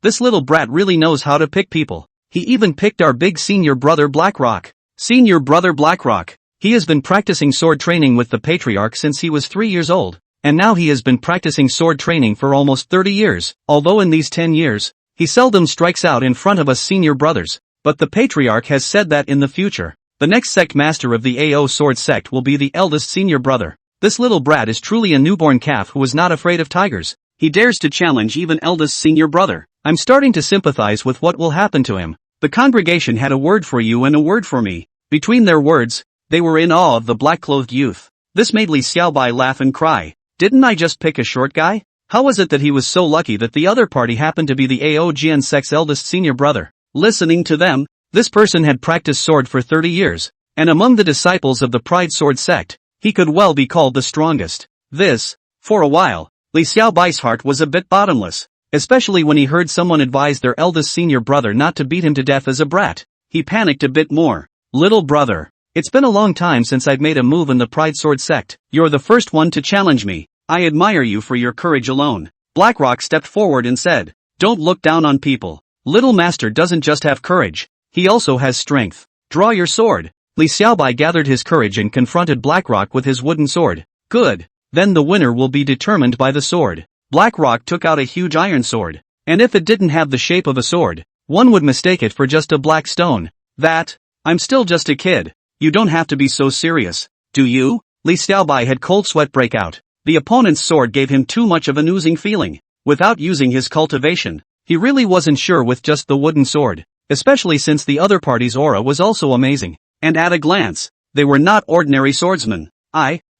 This little brat really knows how to pick people. He even picked our big senior brother Blackrock. Senior brother Blackrock. He has been practicing sword training with the patriarch since he was 3 years old, and now he has been practicing sword training for almost 30 years, although in these 10 years, he seldom strikes out in front of us senior brothers, but the patriarch has said that in the future, the next sect master of the AO sword sect will be the eldest senior brother. This little brat is truly a newborn calf who is not afraid of tigers. He dares to challenge even eldest senior brother. I'm starting to sympathize with what will happen to him. The congregation had a word for you and a word for me. Between their words, they were in awe of the black-clothed youth. This made Li Xiaobai laugh and cry. Didn't I just pick a short guy? How was it that he was so lucky that the other party happened to be the Aogn sect's eldest senior brother? Listening to them, this person had practiced sword for 30 years, and among the disciples of the Pride Sword sect, he could well be called the strongest. This, for a while, Li Xiaobai's heart was a bit bottomless, especially when he heard someone advise their eldest senior brother not to beat him to death as a brat. He panicked a bit more. Little brother. It's been a long time since I've made a move in the Pride Sword sect. You're the first one to challenge me. I admire you for your courage alone. Blackrock stepped forward and said, don't look down on people. Little master doesn't just have courage, he also has strength. Draw your sword. Li Xiaobai gathered his courage and confronted Blackrock with his wooden sword. Good. Then the winner will be determined by the sword. Blackrock took out a huge iron sword, and if it didn't have the shape of a sword, one would mistake it for just a black stone. I'm still just a kid. You don't have to be so serious, do you? Li Xiaobai had cold sweat break out. The opponent's sword gave him too much of an oozing feeling. Without using his cultivation, he really wasn't sure with just the wooden sword, especially since the other party's aura was also amazing. And at a glance, they were not ordinary swordsmen.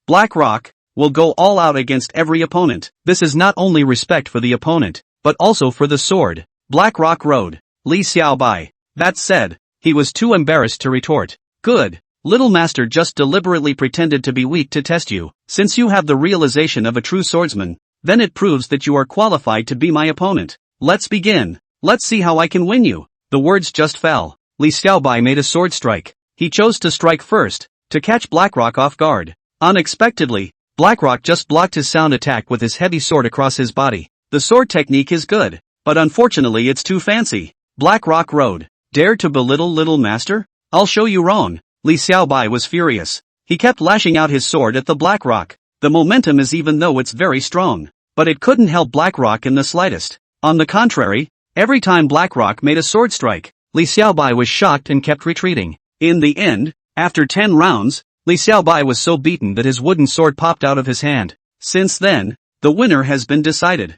BlackRock, will go all out against every opponent. This is not only respect for the opponent, but also for the sword. BlackRock rode Li Xiaobai. That said, he was too embarrassed to retort. Good. Little master just deliberately pretended to be weak to test you. Since you have the realization of a true swordsman, then it proves that you are qualified to be my opponent. Let's begin. Let's see how I can win you. The words just fell. Li Xiaobai made a sword strike. He chose to strike first, to catch BlackRock off guard. Unexpectedly, BlackRock just blocked his sound attack with his heavy sword across his body. The sword technique is good, but unfortunately it's too fancy. BlackRock rode. Dare to belittle little master? I'll show you wrong. Li Xiaobai was furious. He kept lashing out his sword at the BlackRock. The momentum is even though it's very strong, but it couldn't help BlackRock in the slightest. On the contrary, every time BlackRock made a sword strike, Li Xiaobai was shocked and kept retreating. In the end, after 10 rounds, Li Xiaobai was so beaten that his wooden sword popped out of his hand. Since then, the winner has been decided.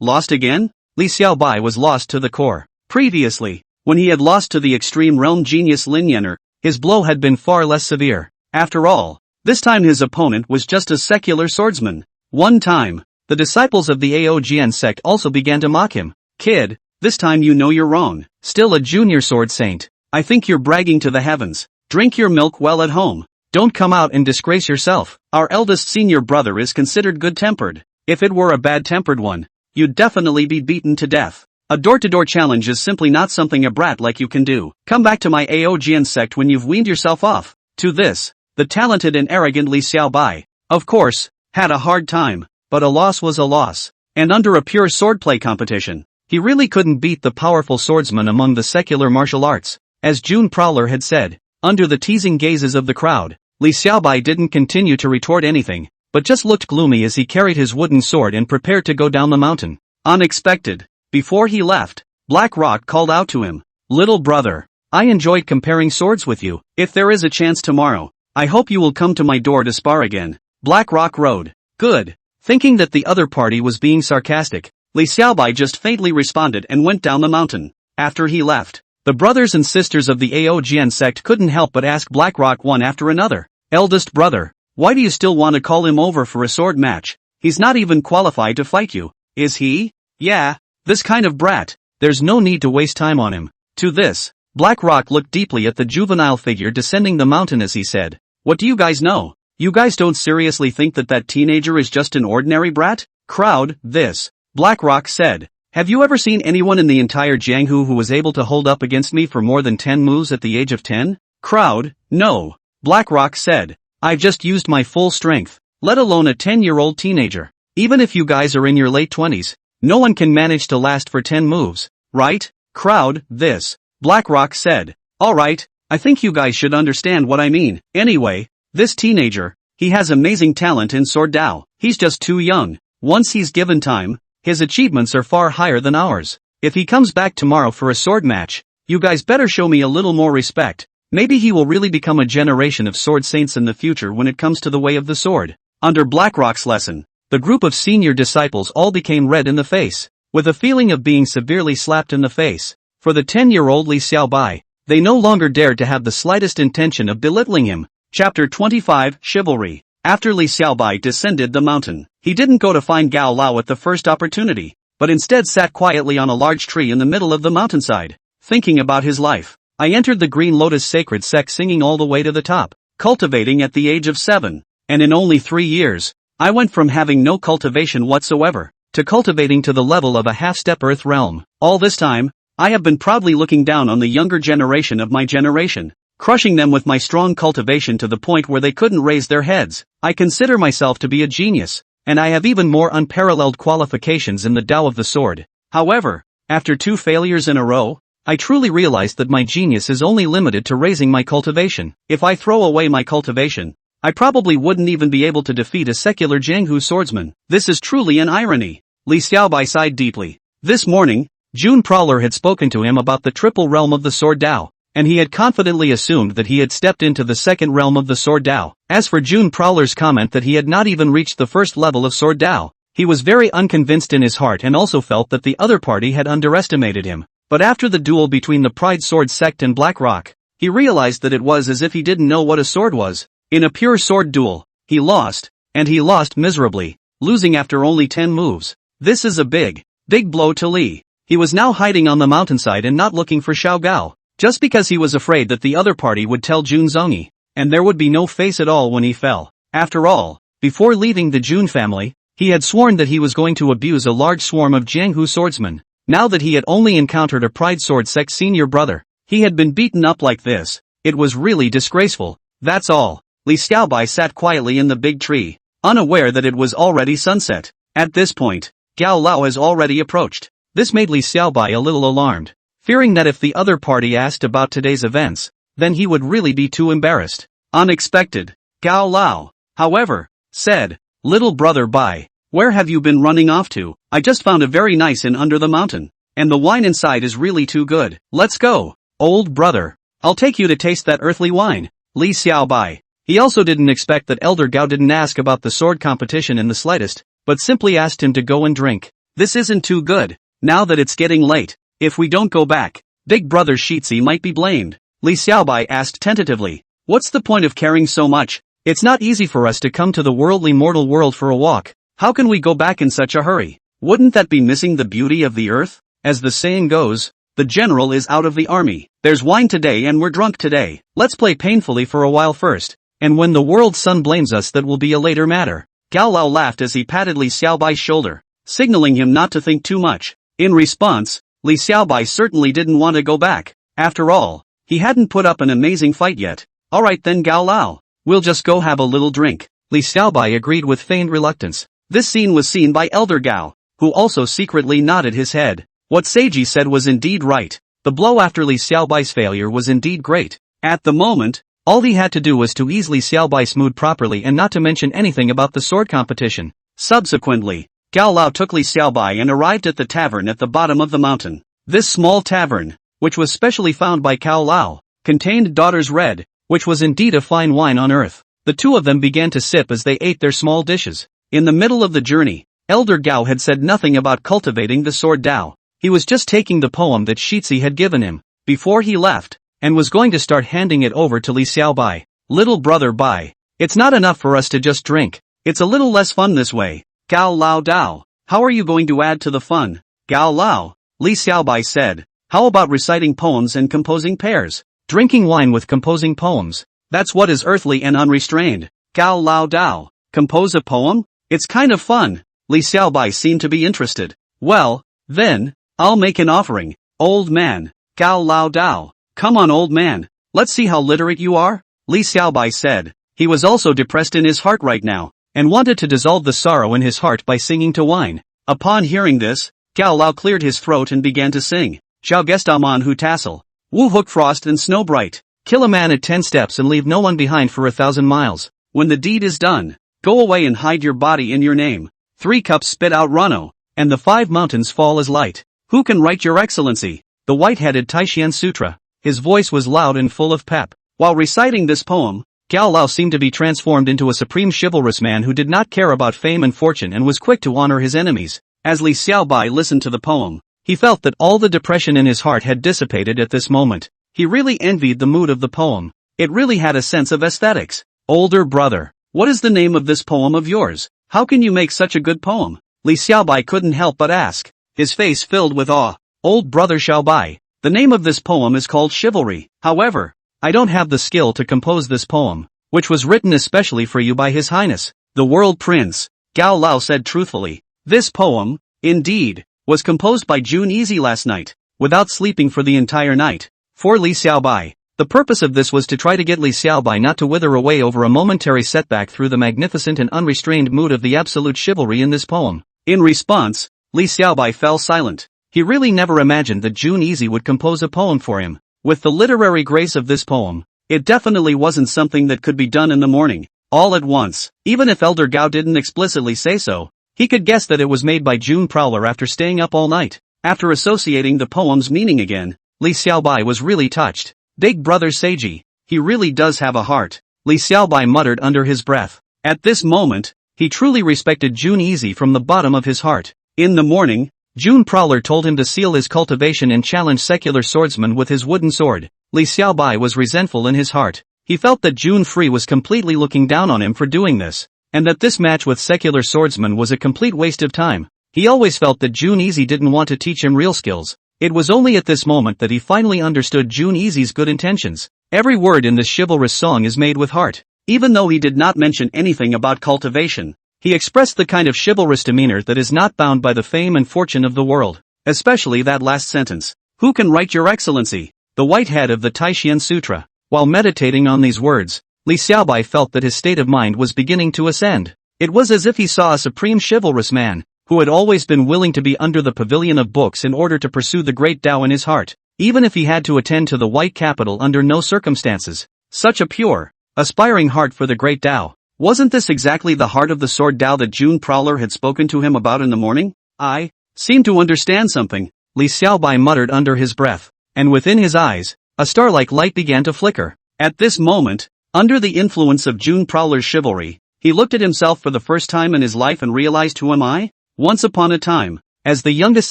Lost again? Li Xiaobai was lost to the core. Previously, when he had lost to the extreme realm genius Lin Yener, his blow had been far less severe. After all, this time his opponent was just a secular swordsman. One time, the disciples of the Aojian sect also began to mock him. Kid, this time you know you're wrong. Still a junior sword saint. I think you're bragging to the heavens. Drink your milk well at home. Don't come out and disgrace yourself. Our eldest senior brother is considered good-tempered. If it were a bad-tempered one, you'd definitely be beaten to death. A door-to-door challenge is simply not something a brat like you can do. Come back to my Aojian sect when you've weaned yourself off. To this, the talented and arrogant Li Xiaobai, of course, had a hard time, but a loss was a loss. And under a pure swordplay competition, he really couldn't beat the powerful swordsman among the secular martial arts. As June Prowler had said, under the teasing gazes of the crowd, Li Xiaobai didn't continue to retort anything, but just looked gloomy as he carried his wooden sword and prepared to go down the mountain. Unexpected. Before he left, BlackRock called out to him, "Little brother, I enjoyed comparing swords with you. If there is a chance tomorrow, I hope you will come to my door to spar again." BlackRock rode. Good. Thinking that the other party was being sarcastic, Li Xiaobai just faintly responded and went down the mountain. After he left, the brothers and sisters of the Aojian sect couldn't help but ask BlackRock one after another, "Eldest brother, why do you still want to call him over for a sword match? He's not even qualified to fight you, is he?" "Yeah. This kind of brat, there's no need to waste time on him." To this, BlackRock looked deeply at the juvenile figure descending the mountain as he said, "What do you guys know? You guys don't seriously think that that teenager is just an ordinary brat?" Crowd, this, BlackRock said, "Have you ever seen anyone in the entire Jianghu who was able to hold up against me for more than 10 moves at the age of 10? Crowd, no. BlackRock said, "I've just used my full strength, let alone a 10-year-old teenager. Even if you guys are in your late 20s, no one can manage to last for 10 moves, right?" Crowd, this, BlackRock said, "Alright, I think you guys should understand what I mean. Anyway, this teenager, he has amazing talent in Sword Dao. He's just too young. Once he's given time, his achievements are far higher than ours. If he comes back tomorrow for a sword match, you guys better show me a little more respect. Maybe he will really become a generation of sword saints in the future when it comes to the way of the sword." Under BlackRock's lesson, the group of senior disciples all became red in the face, with a feeling of being severely slapped in the face. For the 10-year-old Li Xiaobai, they no longer dared to have the slightest intention of belittling him. Chapter 25, Chivalry. After Li Xiaobai descended the mountain, he didn't go to find Gao Lao at the first opportunity, but instead sat quietly on a large tree in the middle of the mountainside, thinking about his life. "I entered the Green Lotus Sacred Sect singing all the way to the top, cultivating at the age of 7, and in only 3 years, I went from having no cultivation whatsoever, to cultivating to the level of a half-step earth realm. All this time, I have been proudly looking down on the younger generation of my generation, crushing them with my strong cultivation to the point where they couldn't raise their heads. I consider myself to be a genius, and I have even more unparalleled qualifications in the Tao of the sword. However, after 2 failures in a row, I truly realized that my genius is only limited to raising my cultivation. If I throw away my cultivation, I probably wouldn't even be able to defeat a secular Jianghu swordsman. This is truly an irony." Li Xiaobai sighed deeply. This morning, June Prowler had spoken to him about the triple realm of the sword Dao, and he had confidently assumed that he had stepped into the second realm of the Sword Dao. As for June Prowler's comment that he had not even reached the first level of Sword Dao, he was very unconvinced in his heart and also felt that the other party had underestimated him. But after the duel between the Pride Sword sect and Black Rock, he realized that it was as if he didn't know what a sword was. In a pure sword duel, he lost, and he lost miserably, losing after only 10 moves. This is a big blow to Li. He was now hiding on the mountainside and not looking for Xiao Gao, just because he was afraid that the other party would tell Jun Zongyi, and there would be no face at all when he fell. After all, before leaving the Jun family, he had sworn that he was going to abuse a large swarm of Jianghu swordsmen. Now that he had only encountered a Pride Sword sect senior brother, he had been beaten up like this. It was really disgraceful. That's all. Li Xiaobai sat quietly in the big tree, unaware that it was already sunset. At this point, Gao Lao has already approached. This made Li Xiaobai a little alarmed, fearing that if the other party asked about today's events, then he would really be too embarrassed. Unexpected. Gao Lao, however, said, "Little brother Bai, where have you been running off to? I just found a very nice inn under the mountain, and the wine inside is really too good. Let's go, old brother. I'll take you to taste that earthly wine." Li Xiaobai. He also didn't expect that Elder Gao didn't ask about the sword competition in the slightest, but simply asked him to go and drink. This isn't too good. Now that it's getting late, if we don't go back, big brother Shitzi might be blamed. Li Xiaobai asked tentatively, "What's the point of caring so much? It's not easy for us to come to the worldly mortal world for a walk. How can we go back in such a hurry? Wouldn't that be missing the beauty of the earth? As the saying goes, the general is out of the army. There's wine today and we're drunk today. Let's play painfully for a while first, and when the world's sun blames us that will be a later matter." Gao Lao laughed as he patted Li Xiaobai's shoulder, signaling him not to think too much. In response, Li Xiaobai certainly didn't want to go back. After all, he hadn't put up an amazing fight yet. "Alright then Gao Lao, we'll just go have a little drink." Li Xiaobai agreed with feigned reluctance. This scene was seen by Elder Gao, who also secretly nodded his head. What Seiji said was indeed right. The blow after Li Xiaobai's failure was indeed great. At the moment, all he had to do was to ease Li Xiaobai's mood properly and not to mention anything about the sword competition. Subsequently, Gao Lao took Li Xiaobai and arrived at the tavern at the bottom of the mountain. This small tavern, which was specially found by Gao Lao, contained Daughter's Red, which was indeed a fine wine on earth. The two of them began to sip as they ate their small dishes. In the middle of the journey, Elder Gao had said nothing about cultivating the Sword Dao. He was just taking the poem that Shitzi had given him, before he left, and was going to start handing it over to Li Xiaobai. "Little brother Bai, it's not enough for us to just drink. It's a little less fun this way. Gao Lao Dao, how are you going to add to the fun?" "Gao Lao," Li Xiaobai said, "how about reciting poems and composing pairs? Drinking wine with composing poems. That's what is earthly and unrestrained." "Gao Lao Dao, compose a poem? It's kind of fun." Li Xiaobai seemed to be interested. "Well, then, I'll make an offering, old man." "Gao Lao Dao, come on old man, let's see how literate you are," Li Xiaobai said. He was also depressed in his heart right now, and wanted to dissolve the sorrow in his heart by singing to wine. Upon hearing this, Gao Lao cleared his throat and began to sing. "Xiao Gestaman Hu Tassel, Wu Hook Frost and Snow Bright. Kill a man at 10 steps and leave no one behind for 1,000 miles. When the deed is done, go away and hide your body in your name. 3 cups spit out Rano, and the 5 mountains fall as light. Who can write your excellency?" The white-headed Taishian Sutra. His voice was loud and full of pep. While reciting this poem, Gao Lao seemed to be transformed into a supreme chivalrous man who did not care about fame and fortune and was quick to honor his enemies. As Li Xiaobai listened to the poem, he felt that all the depression in his heart had dissipated at this moment. He really envied the mood of the poem. It really had a sense of aesthetics. "Older brother, what is the name of this poem of yours? How can you make such a good poem?" Li Xiaobai couldn't help but ask, his face filled with awe. "Old brother Xiaobai, the name of this poem is called Chivalry. However, I don't have the skill to compose this poem, which was written especially for you by His Highness, the World Prince," Gao Lao said truthfully. This poem, indeed, was composed by Jun Easy last night, without sleeping for the entire night, for Li Xiaobai. The purpose of this was to try to get Li Xiaobai not to wither away over a momentary setback through the magnificent and unrestrained mood of the absolute chivalry in this poem. In response, Li Xiaobai fell silent. He really never imagined that Jun Easy would compose a poem for him. With the literary grace of this poem, it definitely wasn't something that could be done in the morning, all at once. Even if Elder Gao didn't explicitly say so, he could guess that it was made by June Prowler after staying up all night. After associating the poem's meaning again, Li Xiaobai was really touched. Big brother Seiji, he really does have a heart, Li Xiaobai muttered under his breath. At this moment, he truly respected Jun Easy from the bottom of his heart. In the morning, Jun Prowler told him to seal his cultivation and challenge secular swordsman with his wooden sword. Li Xiaobai was resentful in his heart. He felt that Jun Free was completely looking down on him for doing this, and that this match with secular swordsman was a complete waste of time. He always felt that Jun Easy didn't want to teach him real skills. It was only at this moment that he finally understood Jun Easy's good intentions. Every word in this chivalrous song is made with heart. Even though he did not mention anything about cultivation, he expressed the kind of chivalrous demeanor that is not bound by the fame and fortune of the world. Especially that last sentence. Who can write your excellency? The white head of the Taishian Sutra. While meditating on these words, Li Xiaobai felt that his state of mind was beginning to ascend. It was as if he saw a supreme chivalrous man, who had always been willing to be under the pavilion of books in order to pursue the great Tao in his heart, even if he had to attend to the white capital under no circumstances. Such a pure, aspiring heart for the great Tao. Wasn't this exactly the heart of the sword Tao that Jun Prowler had spoken to him about in the morning? I seem to understand something, Li Xiaobai muttered under his breath, and within his eyes, a star-like light began to flicker. At this moment, under the influence of Jun Prowler's chivalry, he looked at himself for the first time in his life and realized, who am I? Once upon a time, as the youngest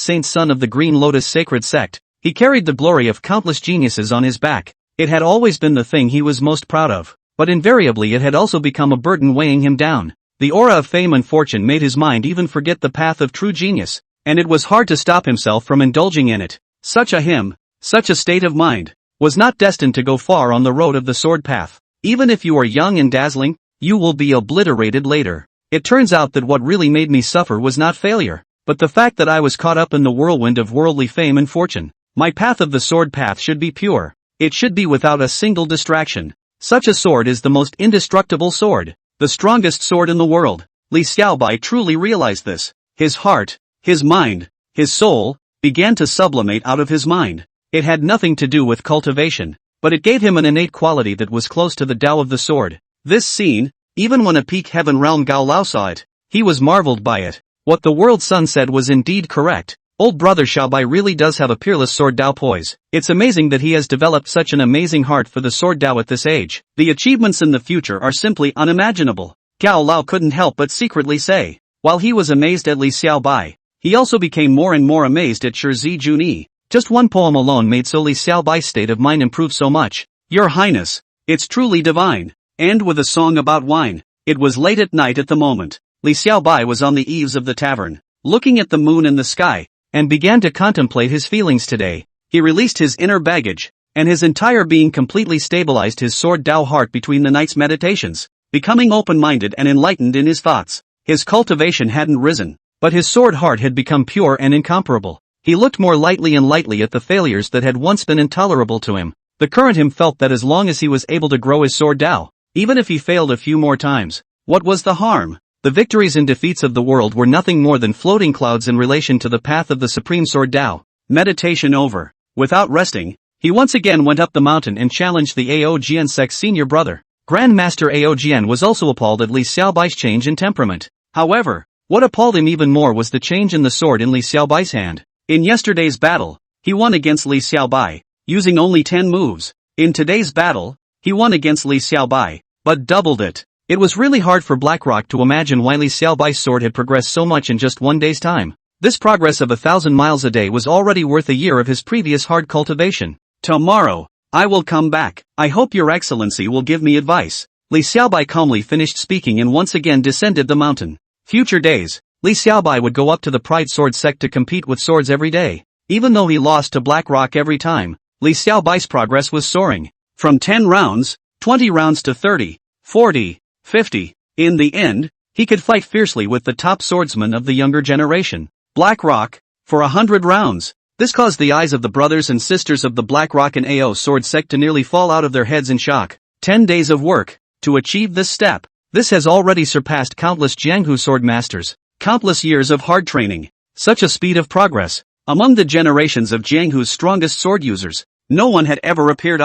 saint son of the Green Lotus sacred sect, he carried the glory of countless geniuses on his back. It had always been the thing he was most proud of, but invariably it had also become a burden weighing him down. The aura of fame and fortune made his mind even forget the path of true genius, and it was hard to stop himself from indulging in it. Such a him, such a state of mind, was not destined to go far on the road of the sword path. Even if you are young and dazzling, you will be obliterated later. It turns out that what really made me suffer was not failure, but the fact that I was caught up in the whirlwind of worldly fame and fortune. My path of the sword path should be pure. It should be without a single distraction. Such a sword is the most indestructible sword, the strongest sword in the world. Li Xiaobai truly realized this. His heart, his mind, his soul, began to sublimate out of his mind. It had nothing to do with cultivation, but it gave him an innate quality that was close to the Tao of the sword. This scene, even when a peak heaven realm Gao Lao saw it, he was marveled by it. What the world sun said was indeed correct. Old brother Xiaobai really does have a peerless sword Tao poise. It's amazing that he has developed such an amazing heart for the sword Tao at this age. The achievements in the future are simply unimaginable. Gao Lao couldn't help but secretly say. While he was amazed at Li Xiaobai, he also became more and more amazed at Shi Junyi. Just one poem alone made so Li Xiaobai's state of mind improve so much. Your Highness, it's truly divine. And with a song about wine. It was late at night at the moment. Li Xiaobai was on the eaves of the tavern, looking at the moon and the sky, and began to contemplate his feelings today. He released his inner baggage, and his entire being completely stabilized his sword Tao heart between the night's meditations, becoming open-minded and enlightened in his thoughts. His cultivation hadn't risen, but his sword heart had become pure and incomparable. He looked more lightly and lightly at the failures that had once been intolerable to him. The current him felt that as long as he was able to grow his sword Tao, even if he failed a few more times, what was the harm? The victories and defeats of the world were nothing more than floating clouds in relation to the path of the supreme sword Tao. Meditation over. Without resting, he once again went up the mountain and challenged the Ao Jian sect's senior brother. Grand Master Ao Jian was also appalled at Li Xiaobai's change in temperament. However, what appalled him even more was the change in the sword in Li Xiaobai's hand. In yesterday's battle, he won against Li Xiaobai, using only 10 moves. In today's battle, he won against Li Xiaobai, but doubled it. It was really hard for Blackrock to imagine why Li Xiaobai's sword had progressed so much in just one day's time. This progress of 1,000 miles a day was already worth a year of his previous hard cultivation. Tomorrow, I will come back. I hope your excellency will give me advice. Li Xiaobai calmly finished speaking and once again descended the mountain. Future days, Li Xiaobai would go up to the Pride Sword sect to compete with swords every day. Even though he lost to Blackrock every time, Li Xiaobai's progress was soaring. From 10 rounds, 20 rounds to 30, 40, 50. In the end, he could fight fiercely with the top swordsman of the younger generation, Blackrock, for 100 rounds. This caused the eyes of the brothers and sisters of the Blackrock and Ao sword sect to nearly fall out of their heads in shock. 10 days of work to achieve this step. This has already surpassed countless Jianghu sword masters. Countless years of hard training. Such a speed of progress. Among the generations of Jianghu's strongest sword users, no one had ever appeared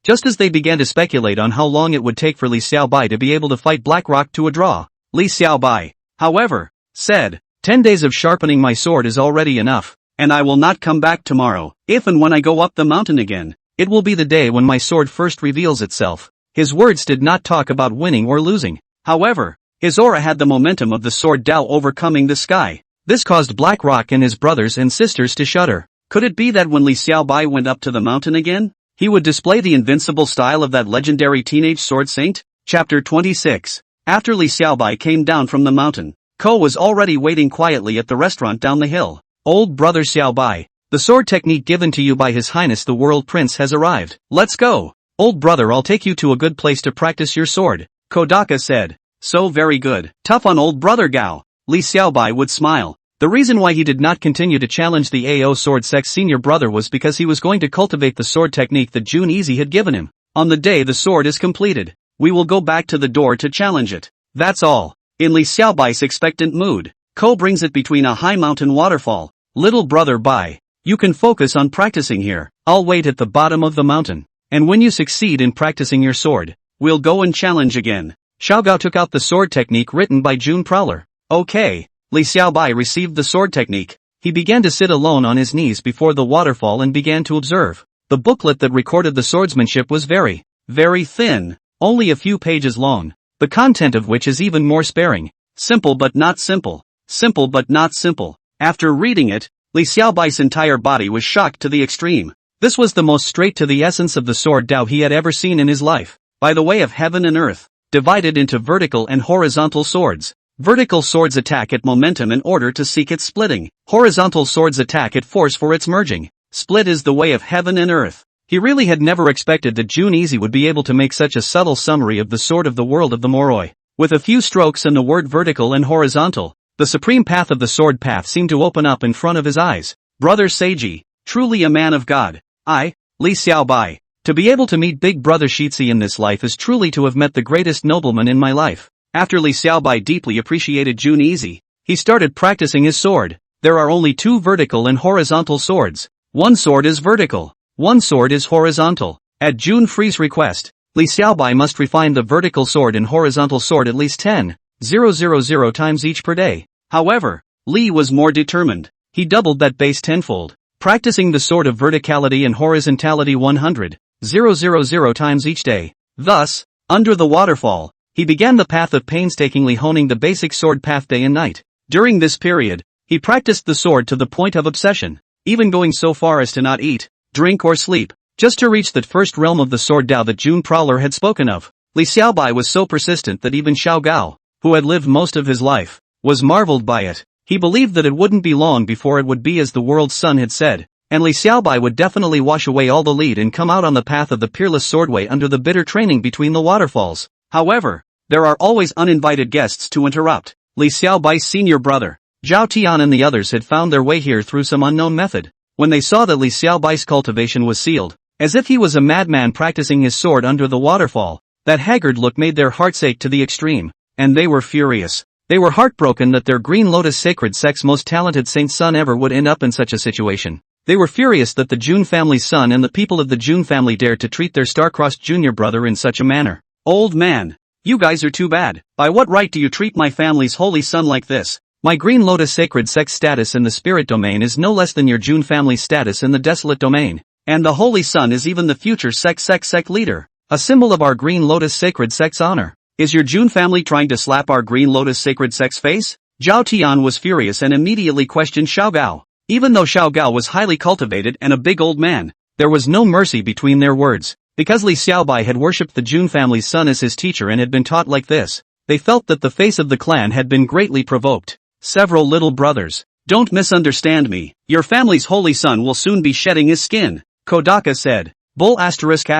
just as they began to speculate on how long it would take for Li Xiaobai to be able to fight Blackrock to a draw. Li Xiaobai, however, said, 10 days of sharpening my sword is already enough, and I will not come back tomorrow. If and when I go up the mountain again, It will be the day when my sword first reveals itself. His words did not talk about winning or losing. However, his aura had the momentum of the sword Dao overcoming the sky. This caused Blackrock and his brothers and sisters to shudder. Could it be that when Li Xiaobai went up to the mountain again, he would display the invincible style of that legendary teenage sword saint? Chapter 26. After Li Xiaobai came down from the mountain, Ko was already waiting quietly at the restaurant down the hill. Old brother Xiaobai, the sword technique given to you by His Highness the World Prince has arrived. Let's go. Old brother, I'll take you to a good place to practice your sword, Kodaka said. So very good. Tough on old brother Gao. Li Xiaobai would smile. The reason why he did not continue to challenge the AO Sword Sect's senior brother was because he was going to cultivate the sword technique that Jun Easy had given him. On the day the sword is completed, we will go back to the door to challenge it. That's all. In Li Xiaobai's expectant mood, Ko brings it between a high mountain waterfall. Little brother Bai, you can focus on practicing here. I'll wait at the bottom of the mountain. And when you succeed in practicing your sword, we'll go and challenge again. Xiao Gao took out the sword technique written by Jun Prowler. Okay. Li Xiaobai received the sword technique. He began to sit alone on his knees before the waterfall and began to observe. The booklet that recorded the swordsmanship was very, very thin, only a few pages long, the content of which is even more sparing. Simple but not simple. Simple but not simple. After reading it, Li Xiaobai's entire body was shocked to the extreme. This was the most straight to the essence of the sword Dao he had ever seen in his life. By the way of heaven and earth, divided into vertical and horizontal swords. Vertical swords attack at momentum in order to seek its splitting. Horizontal swords attack at force for its merging. Split is the way of heaven and earth. He really had never expected that Jun Easy would be able to make such a subtle summary of the sword of the world of the Moroi. With a few strokes and the word vertical and horizontal, the supreme path of the sword path seemed to open up in front of his eyes. Brother Seiji, truly a man of God. I, Li Xiaobai. To be able to meet big brother Shitzi in this life is truly to have met the greatest nobleman in my life. After Li Xiaobai deeply appreciated Jun Easy, he started practicing his sword. There are only two vertical and horizontal swords. One sword is vertical. One sword is horizontal. At Jun Free's request, Li Xiaobai must refine the vertical sword and horizontal sword at least 10,000 times each per day. However, Li was more determined. He doubled that base tenfold, practicing the sword of verticality and horizontality 100,000 times each day. Thus, under the waterfall, he began the path of painstakingly honing the basic sword path day and night. During this period, he practiced the sword to the point of obsession, even going so far as to not eat, drink or sleep, just to reach that first realm of the sword Dao that Jun Prowler had spoken of. Li Xiaobai was so persistent that even Xiao Gao, who had lived most of his life, was marveled by it. He believed that it wouldn't be long before it would be as the world's sun had said, and Li Xiaobai would definitely wash away all the lead and come out on the path of the peerless swordway under the bitter training between the waterfalls. However, there are always uninvited guests to interrupt. Li Xiaobai's senior brother, Zhao Tian and the others had found their way here through some unknown method. When they saw that Li Xiaobai's cultivation was sealed, as if he was a madman practicing his sword under the waterfall, that haggard look made their hearts ache to the extreme, and they were furious. They were heartbroken that their Green Lotus Sacred Sect's most talented saint's son ever would end up in such a situation. They were furious that the Jun family's son and the people of the Jun family dared to treat their star-crossed junior brother in such a manner. Old man, you guys are too bad. By what right do you treat my family's holy son like this? My Green Lotus Sacred Sect's status in the spirit domain is no less than your Jun family's status in the desolate domain. And the holy son is even the future sect leader, a symbol of our Green Lotus Sacred Sect's honor. Is your Jun family trying to slap our Green Lotus Sacred Sect's face? Zhao Tian was furious and immediately questioned Xiao Gao. Even though Xiao Gao was highly cultivated and a big old man, there was no mercy between their words. Because Li Xiaobai had worshipped the Jun family's son as his teacher and had been taught like this, they felt that the face of the clan had been greatly provoked. Several little brothers, don't misunderstand me. Your family's holy son will soon be shedding his skin, Kodaka said. Bull asterisk.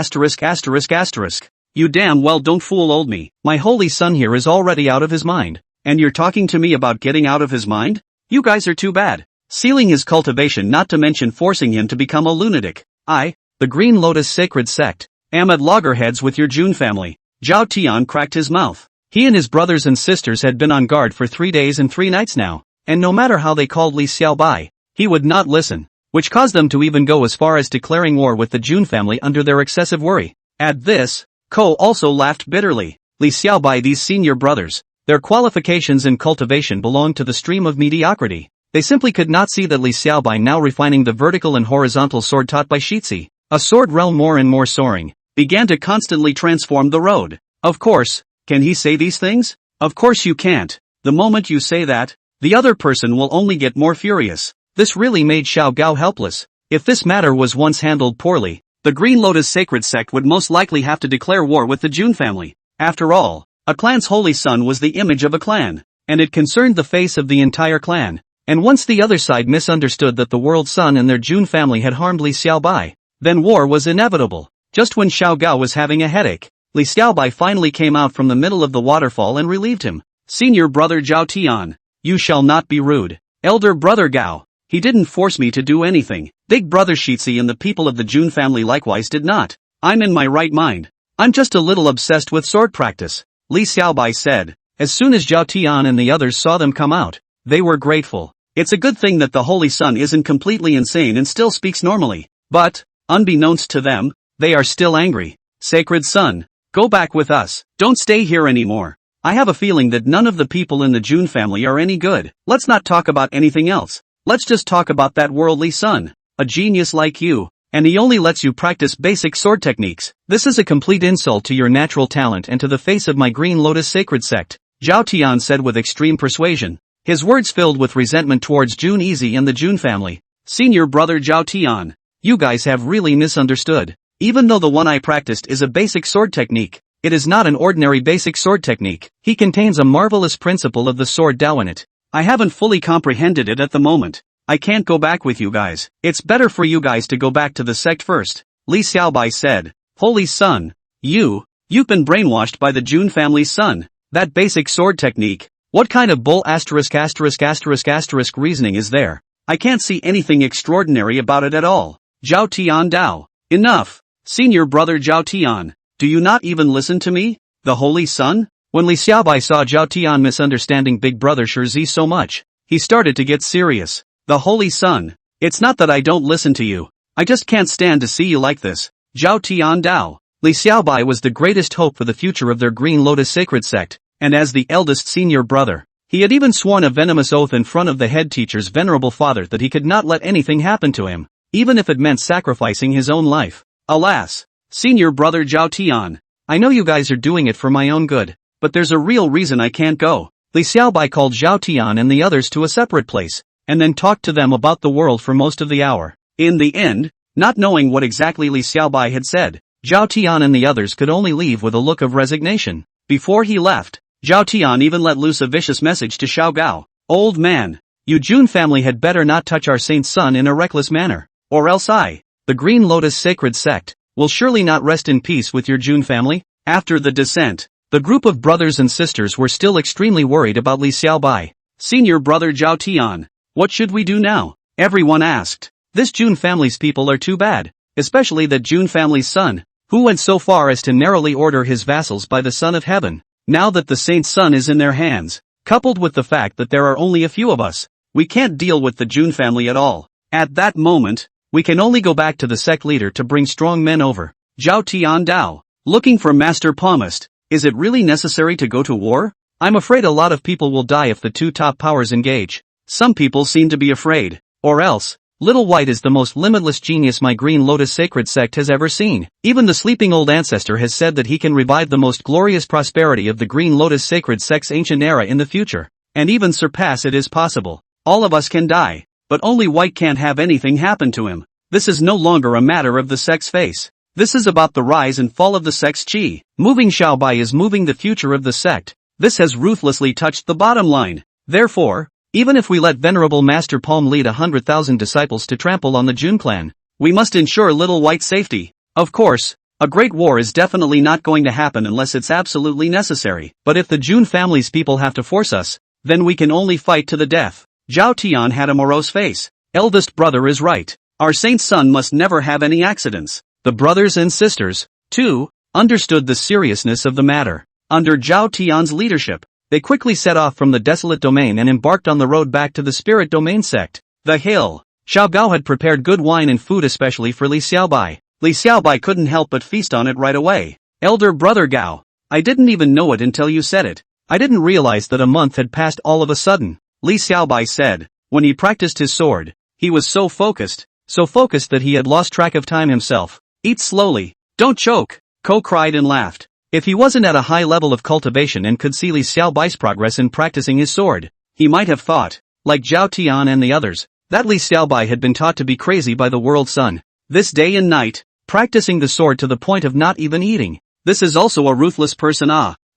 You damn well don't fool old me. My holy son here is already out of his mind. And you're talking to me about getting out of his mind? You guys are too bad. Sealing his cultivation, not to mention forcing him to become a lunatic. I, the Green Lotus Sacred Sect, am at loggerheads with your Jun family. Zhao Tian cracked his mouth. He and his brothers and sisters had been on guard for 3 days and 3 nights now, and no matter how they called Li Xiaobai, he would not listen, which caused them to even go as far as declaring war with the Jun family under their excessive worry. At this, Ko also laughed bitterly. Li Xiaobai, these senior brothers, their qualifications and cultivation belonged to the stream of mediocrity. They simply could not see that Li Xiaobai now refining the vertical and horizontal sword taught by Shitzi, A sword realm more and more soaring, began to constantly transform the road. Of course, can he say these things? Of course you can't. The moment you say that, the other person will only get more furious. This really made Xiao Gao helpless. If this matter was once handled poorly, the Green Lotus Sacred Sect would most likely have to declare war with the Jun family. After all, a clan's holy sun was the image of a clan, and it concerned the face of the entire clan. And once the other side misunderstood that the world sun and their Jun family had harmed Li Xiaobai, then war was inevitable. Just when Xiao Gao was having a headache, Li Xiaobai finally came out from the middle of the waterfall and relieved him. Senior brother Zhao Tian, you shall not be rude. Elder brother Gao, he didn't force me to do anything. Big brother Shitzi and the people of the Jun family likewise did not. I'm in my right mind. I'm just a little obsessed with sword practice, Li Xiaobai said. As soon as Zhao Tian and the others saw them come out, they were grateful. It's a good thing that the Holy Sun isn't completely insane and still speaks normally. But, unbeknownst to them, they are still angry. Sacred Sun, go back with us. Don't stay here anymore. I have a feeling that none of the people in the Jun family are any good. Let's not talk about anything else. Let's just talk about that worldly sun. A genius like you, and he only lets you practice basic sword techniques. This is a complete insult to your natural talent and to the face of my Green Lotus Sacred Sect, Zhao Tian said with extreme persuasion. His words filled with resentment towards Jun Easy and the Jun family. Senior brother Zhao Tian, you guys have really misunderstood. Even though the one I practiced is a basic sword technique, it is not an ordinary basic sword technique. He contains a marvelous principle of the sword Dao in it. I haven't fully comprehended it at the moment. I can't go back with you guys. It's better for you guys to go back to the sect first, Li Xiaobai said. Holy Sun, you've been brainwashed by the Jun family's son. That basic sword technique, what kind of bull **** reasoning is there? I can't see anything extraordinary about it at all. Zhao Tian Dao, enough. Senior brother Zhao Tian, do you not even listen to me? The Holy Sun? When Li Xiaobai saw Zhao Tian misunderstanding big brother Shizi so much, he started to get serious. The Holy Sun, it's not that I don't listen to you. I just can't stand to see you like this. Zhao Tian Dao. Li Xiaobai was the greatest hope for the future of their Green Lotus Sacred Sect, and as the eldest senior brother, he had even sworn a venomous oath in front of the head teacher's venerable father that he could not let anything happen to him, even if it meant sacrificing his own life. Alas, senior brother Zhao Tian, I know you guys are doing it for my own good, but there's a real reason I can't go. Li Xiaobai called Zhao Tian and the others to a separate place, and then talked to them about the world for most of the hour. In the end, not knowing what exactly Li Xiaobai had said, Zhao Tian and the others could only leave with a look of resignation. Before he left, Zhao Tian even let loose a vicious message to Xiao Gao. Old man, you Jun family had better not touch our saint's son in a reckless manner, or else the Green Lotus Sacred Sect, will surely not rest in peace with your Jun family. After the descent, the group of brothers and sisters were still extremely worried about Li Xiaobai. Senior brother Zhao Tian, what should we do now? Everyone asked. This Jun family's people are too bad, especially that Jun family's son, who went so far as to narrowly order his vassals by the Son of Heaven. Now that the Saint's son is in their hands, coupled with the fact that there are only a few of us, we can't deal with the Jun family at all. At that moment, we can only go back to the sect leader to bring strong men over. Zhao Tian Dao, looking for Master Palmist, is it really necessary to go to war? I'm afraid a lot of people will die if the two top powers engage. Some people seem to be afraid, or else, Little White is the most limitless genius my Green Lotus Sacred Sect has ever seen. Even the sleeping old ancestor has said that he can revive the most glorious prosperity of the Green Lotus Sacred Sect's ancient era in the future, and even surpass it is possible. All of us can die, but only White can't have anything happen to him. This is no longer a matter of the sect's face. This is about the rise and fall of the sect's chi. Moving Xiaobai is moving the future of the sect. This has ruthlessly touched the bottom line. Therefore, even if we let Venerable Master Palm lead 100,000 disciples to trample on the Jun clan, we must ensure Little White's safety. Of course, a great war is definitely not going to happen unless it's absolutely necessary. But if the Jun family's people have to force us, then we can only fight to the death. Zhao Tian had a morose face. Eldest brother is right. Our saint's son must never have any accidents. The brothers and sisters, too, understood the seriousness of the matter. Under Zhao Tian's leadership, they quickly set off from the desolate domain and embarked on the road back to the spirit domain sect. The hill. Xiao Gao had prepared good wine and food especially for Li Xiaobai. Li Xiaobai couldn't help but feast on it right away. Elder brother Gao, I didn't even know it until you said it. I didn't realize that a month had passed all of a sudden, Li Xiaobai said. When he practiced his sword, he was so focused, so focused that he had lost track of time himself. Eat slowly. Don't choke, Ko cried and laughed. If he wasn't at a high level of cultivation and could see Li Xiaobai's progress in practicing his sword, he might have thought, like Zhao Tian and the others, that Li Xiaobai had been taught to be crazy by the world sun. This day and night, practicing the sword to the point of not even eating. This is also a ruthless person.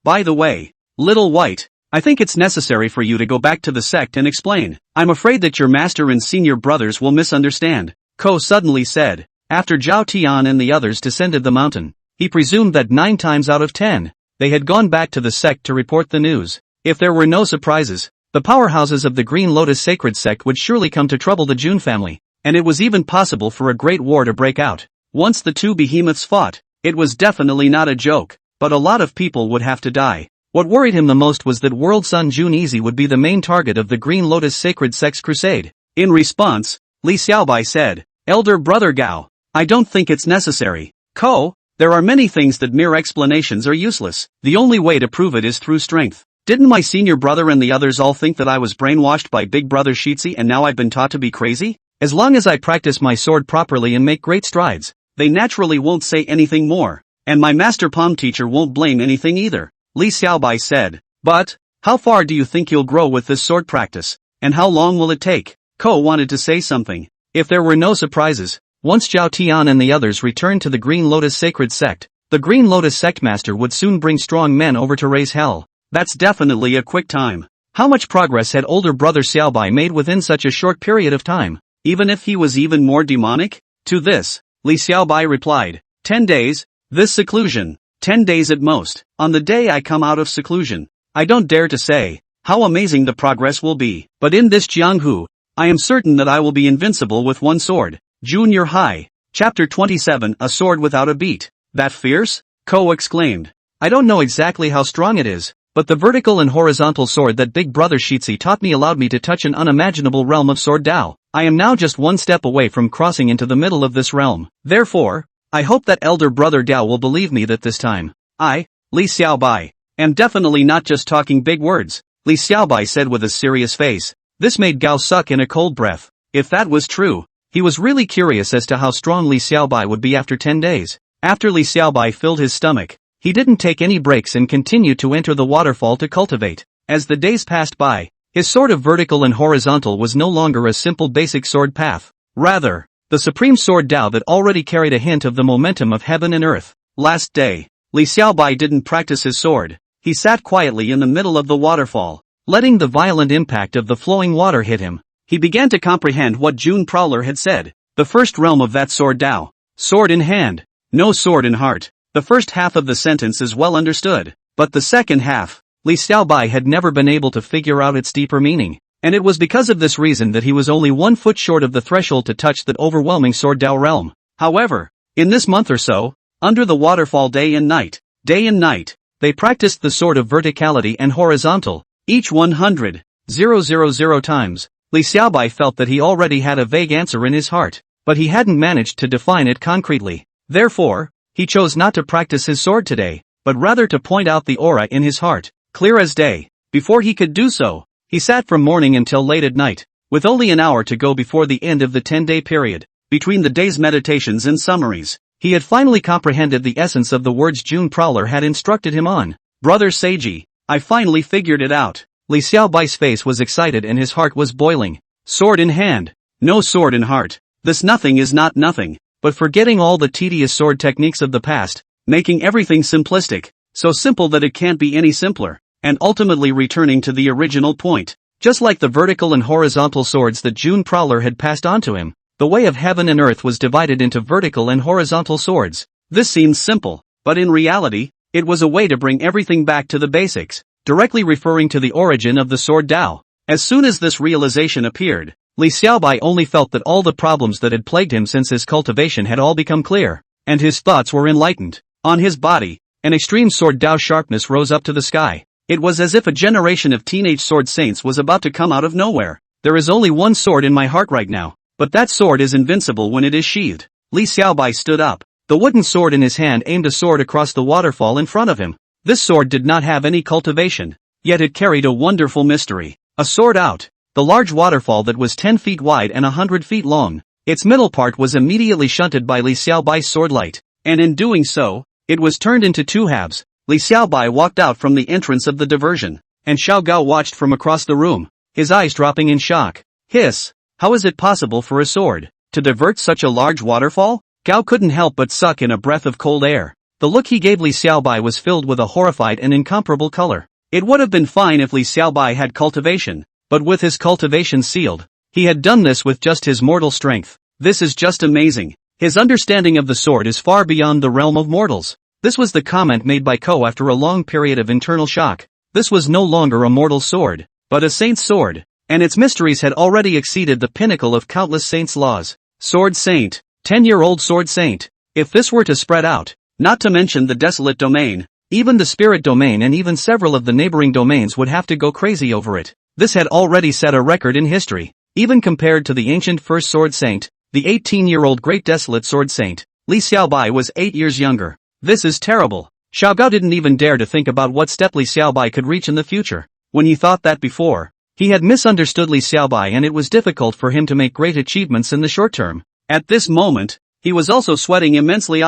By the way, Little White, I think it's necessary for you to go back to the sect and explain. I'm afraid that your master and senior brothers will misunderstand, Ko suddenly said. After Zhao Tian and the others descended the mountain, he presumed that 9 times out of 10, they had gone back to the sect to report the news. If there were no surprises, the powerhouses of the Green Lotus Sacred Sect would surely come to trouble the Jun family, and it was even possible for a great war to break out. Once the two behemoths fought, it was definitely not a joke, but a lot of people would have to die. What worried him the most was that World Sun Jun Easy would be the main target of the Green Lotus Sacred Sect's crusade. In response, Li Xiaobai said, Elder Brother Gao, I don't think it's necessary. Ko, there are many things that mere explanations are useless. The only way to prove it is through strength. Didn't my senior brother and the others all think that I was brainwashed by Big Brother Shitzi and now I've been taught to be crazy? As long as I practice my sword properly and make great strides, they naturally won't say anything more, and my master palm teacher won't blame anything either, Li Xiaobai said. But, how far do you think you'll grow with this sword practice, and how long will it take? Ko wanted to say something. If there were no surprises, once Zhao Tian and the others returned to the Green Lotus Sacred Sect, the Green Lotus Sect Master would soon bring strong men over to raise hell. That's definitely a quick time. How much progress had older brother Xiaobai made within such a short period of time, even if he was even more demonic? To this, Li Xiaobai replied, 10 days, this seclusion, 10 days at most. On the day I come out of seclusion, I don't dare to say how amazing the progress will be, but in this Jianghu, I am certain that I will be invincible with one sword. Junior High. Chapter 27 A Sword Without a Beat. That fierce? Ko exclaimed. I don't know exactly how strong it is, but the vertical and horizontal sword that Big Brother Shitzi taught me allowed me to touch an unimaginable realm of sword Dao. I am now just one step away from crossing into the middle of this realm. Therefore, I hope that Elder Brother Dao will believe me that this time, I, Li Xiaobai, am definitely not just talking big words, Li Xiaobai said with a serious face. This made Gao suck in a cold breath. If that was true, he was really curious as to how strong Li Xiaobai would be after 10 days. After Li Xiaobai filled his stomach, he didn't take any breaks and continued to enter the waterfall to cultivate. As the days passed by, his sword of vertical and horizontal was no longer a simple basic sword path. Rather, the supreme sword Dao that already carried a hint of the momentum of heaven and earth. Last day, Li Xiaobai didn't practice his sword. He sat quietly in the middle of the waterfall, letting the violent impact of the flowing water hit him. He began to comprehend what June Prowler had said. The first realm of that sword Dao. Sword in hand, no sword in heart. The first half of the sentence is well understood, but the second half, Li Xiaobai had never been able to figure out its deeper meaning, and it was because of this reason that he was only 1 foot short of the threshold to touch that overwhelming sword Dao realm. However, in this month or so, under the waterfall day and night, they practiced the sword of verticality and horizontal, each 100,000 times. Li Xiaobai felt that he already had a vague answer in his heart, but he hadn't managed to define it concretely. Therefore, he chose not to practice his sword today, but rather to point out the aura in his heart, clear as day. Before he could do so, he sat from morning until late at night, with only an hour to go before the end of the 10-day period. Between the day's meditations and summaries, he had finally comprehended the essence of the words June Prowler had instructed him on. Brother Seiji, I finally figured it out. Li Xiaobai's face was excited and his heart was boiling. Sword in hand, no sword in heart. This nothing is not nothing, but forgetting all the tedious sword techniques of the past, making everything simplistic, so simple that it can't be any simpler, and ultimately returning to the original point. Just like the vertical and horizontal swords that June Prowler had passed on to him, the way of heaven and earth was divided into vertical and horizontal swords. This seems simple, but in reality, it was a way to bring everything back to the basics, directly referring to the origin of the sword Dao. As soon as this realization appeared, Li Xiaobai only felt that all the problems that had plagued him since his cultivation had all become clear, and his thoughts were enlightened. On his body, an extreme sword Dao sharpness rose up to the sky. It was as if a generation of teenage sword saints was about to come out of nowhere. There is only one sword in my heart right now, but that sword is invincible when it is sheathed. Li Xiaobai stood up. The wooden sword in his hand aimed a sword across the waterfall in front of him. This sword did not have any cultivation, yet it carried a wonderful mystery. A sword out. The large waterfall that was 10 feet wide and 100 feet long, Its middle part was immediately shunted by Li Xiaobai's sword light, and in doing so, it was turned into two halves. Li Xiaobai walked out from the entrance of the diversion, and Xiao Gao watched from across the room, his eyes dropping in shock. Hiss! How is it possible for a sword to divert such a large waterfall? Gao couldn't help but suck in a breath of cold air. The look he gave Li Xiaobai was filled with a horrified and incomparable color. It would have been fine if Li Xiaobai had cultivation, but with his cultivation sealed, he had done this with just his mortal strength. This is just amazing. His understanding of the sword is far beyond the realm of mortals. This was the comment made by Ko after a long period of internal shock. This was no longer a mortal sword, but a saint's sword, and its mysteries had already exceeded the pinnacle of countless saints' laws. Sword Saint. 10-year-old Sword Saint. If this were to spread out, not to mention the desolate domain, even the spirit domain and even several of the neighboring domains would have to go crazy over it. This had already set a record in history. Even compared to the ancient first Sword Saint, the 18-year-old Great Desolate Sword Saint, Li Xiaobai was 8 years younger. This is terrible. Xiao Gao didn't even dare to think about what step Li Xiaobai could reach in the future. When he thought that before, he had misunderstood Li Xiaobai and it was difficult for him to make great achievements in the short term. At this moment, he was also sweating immensely.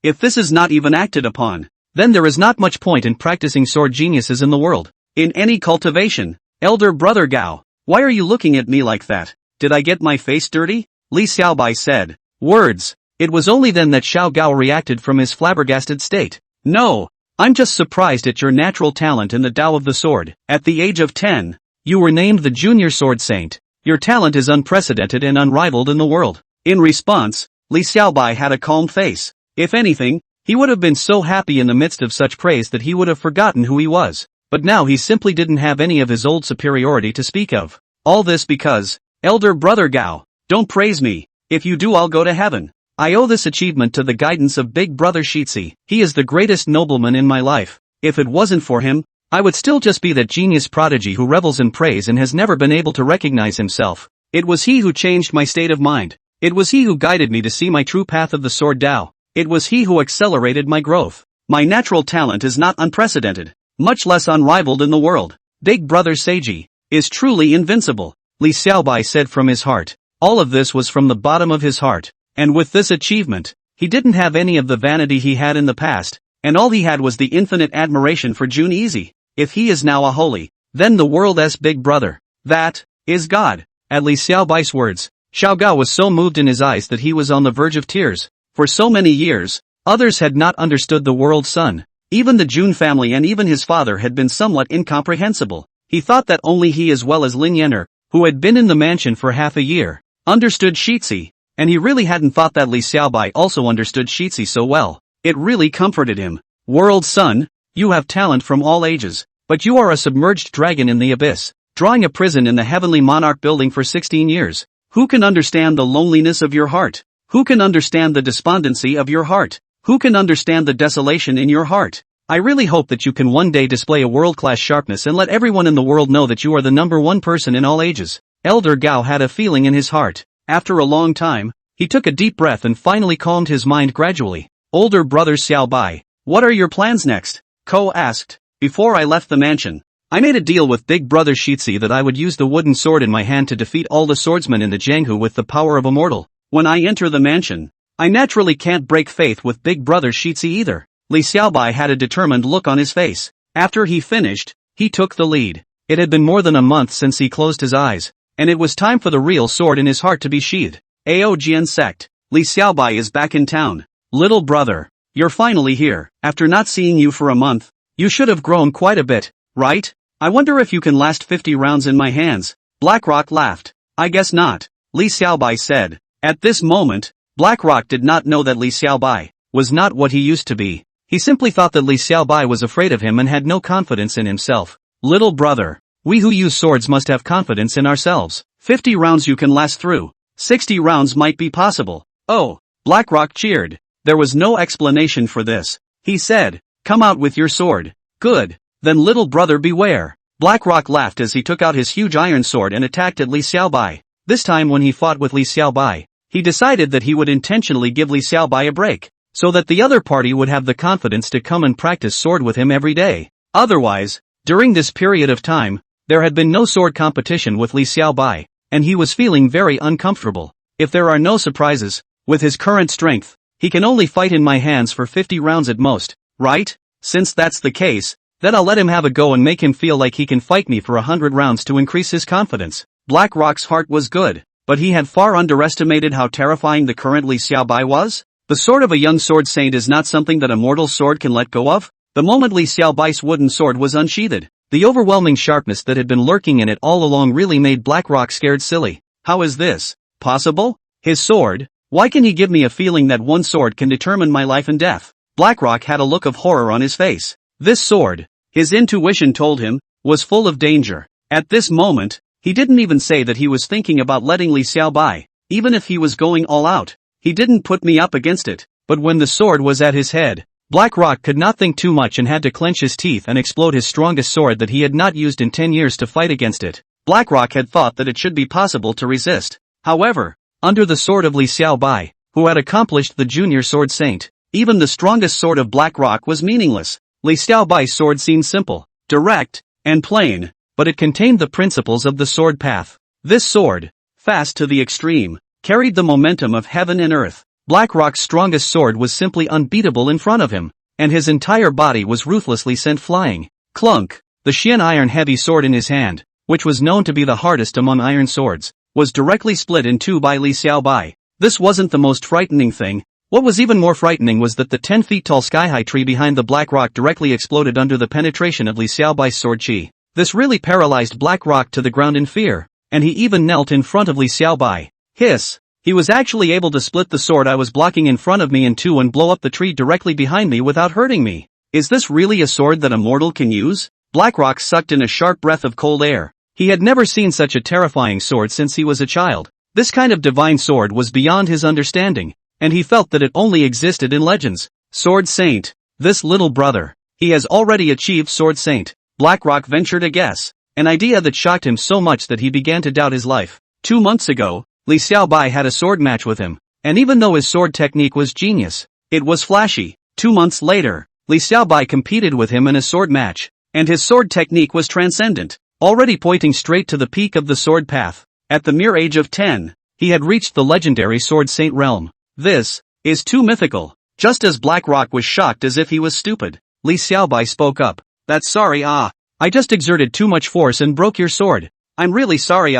If this is not even acted upon, then there is not much point in practicing sword geniuses in the world. In any cultivation. Elder brother Gao, why are you looking at me like that? Did I get my face dirty? Li Xiaobai said. Words. It was only then that Xiao Gao reacted from his flabbergasted state. No, I'm just surprised at your natural talent in the Tao of the sword. At the age of 10, you were named the Junior Sword Saint. Your talent is unprecedented and unrivaled in the world. In response, Li Xiaobai had a calm face. If anything, he would have been so happy in the midst of such praise that he would have forgotten who he was. But now he simply didn't have any of his old superiority to speak of. All this because, Elder brother Gao, don't praise me. If you do, I'll go to heaven. I owe this achievement to the guidance of Big Brother Shitzi. He is the greatest nobleman in my life. If it wasn't for him, I would still just be that genius prodigy who revels in praise and has never been able to recognize himself. It was he who changed my state of mind. It was he who guided me to see my true path of the sword Tao. It was he who accelerated my growth. My natural talent is not unprecedented, much less unrivaled in the world. Big Brother Seiji is truly invincible, Li Xiaobai said from his heart. All of this was from the bottom of his heart. And with this achievement, he didn't have any of the vanity he had in the past, and all he had was the infinite admiration for Jun Easy. If he is now a holy, then the world's big brother, that is God. At Li Xiaobai's words, Xiao Gao was so moved in his eyes that he was on the verge of tears. For so many years, others had not understood the world's son. Even the Jun family and even his father had been somewhat incomprehensible. He thought that only he as well as Lin Yener, who had been in the mansion for half a year, understood Shitzi. And he really hadn't thought that Li Xiaobai also understood Shitzi so well. It really comforted him. World son, you have talent from all ages, but you are a submerged dragon in the abyss, drawing a prison in the heavenly monarch building for 16 years. Who can understand the loneliness of your heart? Who can understand the despondency of your heart? Who can understand the desolation in your heart? I really hope that you can one day display a world-class sharpness and let everyone in the world know that you are the #1 person in all ages. Elder Gao had a feeling in his heart. After a long time, he took a deep breath and finally calmed his mind gradually. Older brother Xiaobai, what are your plans next? Ko asked. Before I left the mansion, I made a deal with Big Brother Shitzi that I would use the wooden sword in my hand to defeat all the swordsmen in the Jianghu with the power of a mortal. When I enter the mansion, I naturally can't break faith with Big Brother Shitzi either. Li Xiaobai had a determined look on his face. After he finished, he took the lead. It had been more than a month since he closed his eyes, and it was time for the real sword in his heart to be sheathed. Aojian sect, Li Xiaobai is back in town. Little brother, you're finally here. After not seeing you for a month, you should have grown quite a bit, right? I wonder if you can last 50 rounds in my hands. Blackrock laughed. I guess not, Li Xiaobai said. At this moment, Blackrock did not know that Li Xiaobai was not what he used to be. He simply thought that Li Xiaobai was afraid of him and had no confidence in himself. Little brother, we who use swords must have confidence in ourselves. 50 rounds you can last through. 60 rounds might be possible. Oh, Blackrock cheered. There was no explanation for this. He said, come out with your sword. Good. Then little brother beware. Blackrock laughed as he took out his huge iron sword and attacked at Li Xiaobai. This time when he fought with Li Xiaobai, he decided that he would intentionally give Li Xiaobai a break, so that the other party would have the confidence to come and practice sword with him every day. Otherwise, during this period of time, there had been no sword competition with Li Xiaobai, and he was feeling very uncomfortable. If there are no surprises, with his current strength, he can only fight in my hands for 50 rounds at most, right? Since that's the case, then I'll let him have a go and make him feel like he can fight me for 100 rounds to increase his confidence. BlackRock's heart was good, but he had far underestimated how terrifying the current Li Xiaobai was. The sword of a young sword saint is not something that a mortal sword can let go of. The moment Li Xiaobai's wooden sword was unsheathed, the overwhelming sharpness that had been lurking in it all along really made BlackRock scared silly. How is this possible? His sword? Why can he give me a feeling that one sword can determine my life and death? BlackRock had a look of horror on his face. This sword, his intuition told him, was full of danger. At this moment, he didn't even say that he was thinking about letting Li Xiaobai, even if he was going all out. He didn't put me up against it, but when the sword was at his head, BlackRock could not think too much and had to clench his teeth and explode his strongest sword that he had not used in 10 years to fight against it. BlackRock had thought that it should be possible to resist. However, under the sword of Li Xiaobai, who had accomplished the junior sword saint, even the strongest sword of BlackRock was meaningless. Li Xiaobai's sword seemed simple, direct, and plain, but it contained the principles of the sword path. This sword, fast to the extreme, carried the momentum of heaven and earth. BlackRock's strongest sword was simply unbeatable in front of him, and his entire body was ruthlessly sent flying. Clunk! The Xian iron heavy sword in his hand, which was known to be the hardest among iron swords, was directly split in two by Li Xiaobai. This wasn't the most frightening thing. What was even more frightening was that the 10 feet tall sky-high tree behind the BlackRock directly exploded under the penetration of Li Xiaobai's sword chi. This really paralyzed BlackRock to the ground in fear, and he even knelt in front of Li Xiaobai. Hiss! He was actually able to split the sword I was blocking in front of me in two and blow up the tree directly behind me without hurting me. Is this really a sword that a mortal can use? BlackRock sucked in a sharp breath of cold air. He had never seen such a terrifying sword since he was a child. This kind of divine sword was beyond his understanding, and he felt that it only existed in legends. Sword Saint. This little brother. He has already achieved Sword Saint. BlackRock ventured a guess. An idea that shocked him so much that he began to doubt his life. 2 months ago, Li Xiaobai had a sword match with him, and even though his sword technique was genius, it was flashy. 2 months later, Li Xiaobai competed with him in a sword match, and his sword technique was transcendent, already pointing straight to the peak of the sword path. At the mere age of 10, he had reached the legendary Sword Saint realm. This is too mythical. Just as BlackRock was shocked as if he was stupid, Li Xiaobai spoke up. That's sorry I just exerted too much force and broke your sword. I'm really sorry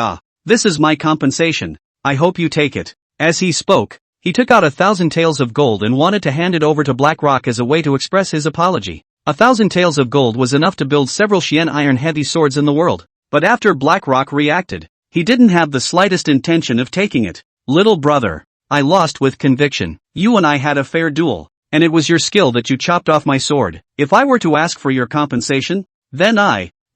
This is my compensation. I hope you take it. As he spoke, he took out 1,000 taels of gold and wanted to hand it over to BlackRock as a way to express his apology. 1,000 taels of gold was enough to build several Xian iron heavy swords in the world. But after BlackRock reacted, he didn't have the slightest intention of taking it. Little brother, I lost with conviction. You and I had a fair duel, and it was your skill that you chopped off my sword. If I were to ask for your compensation, then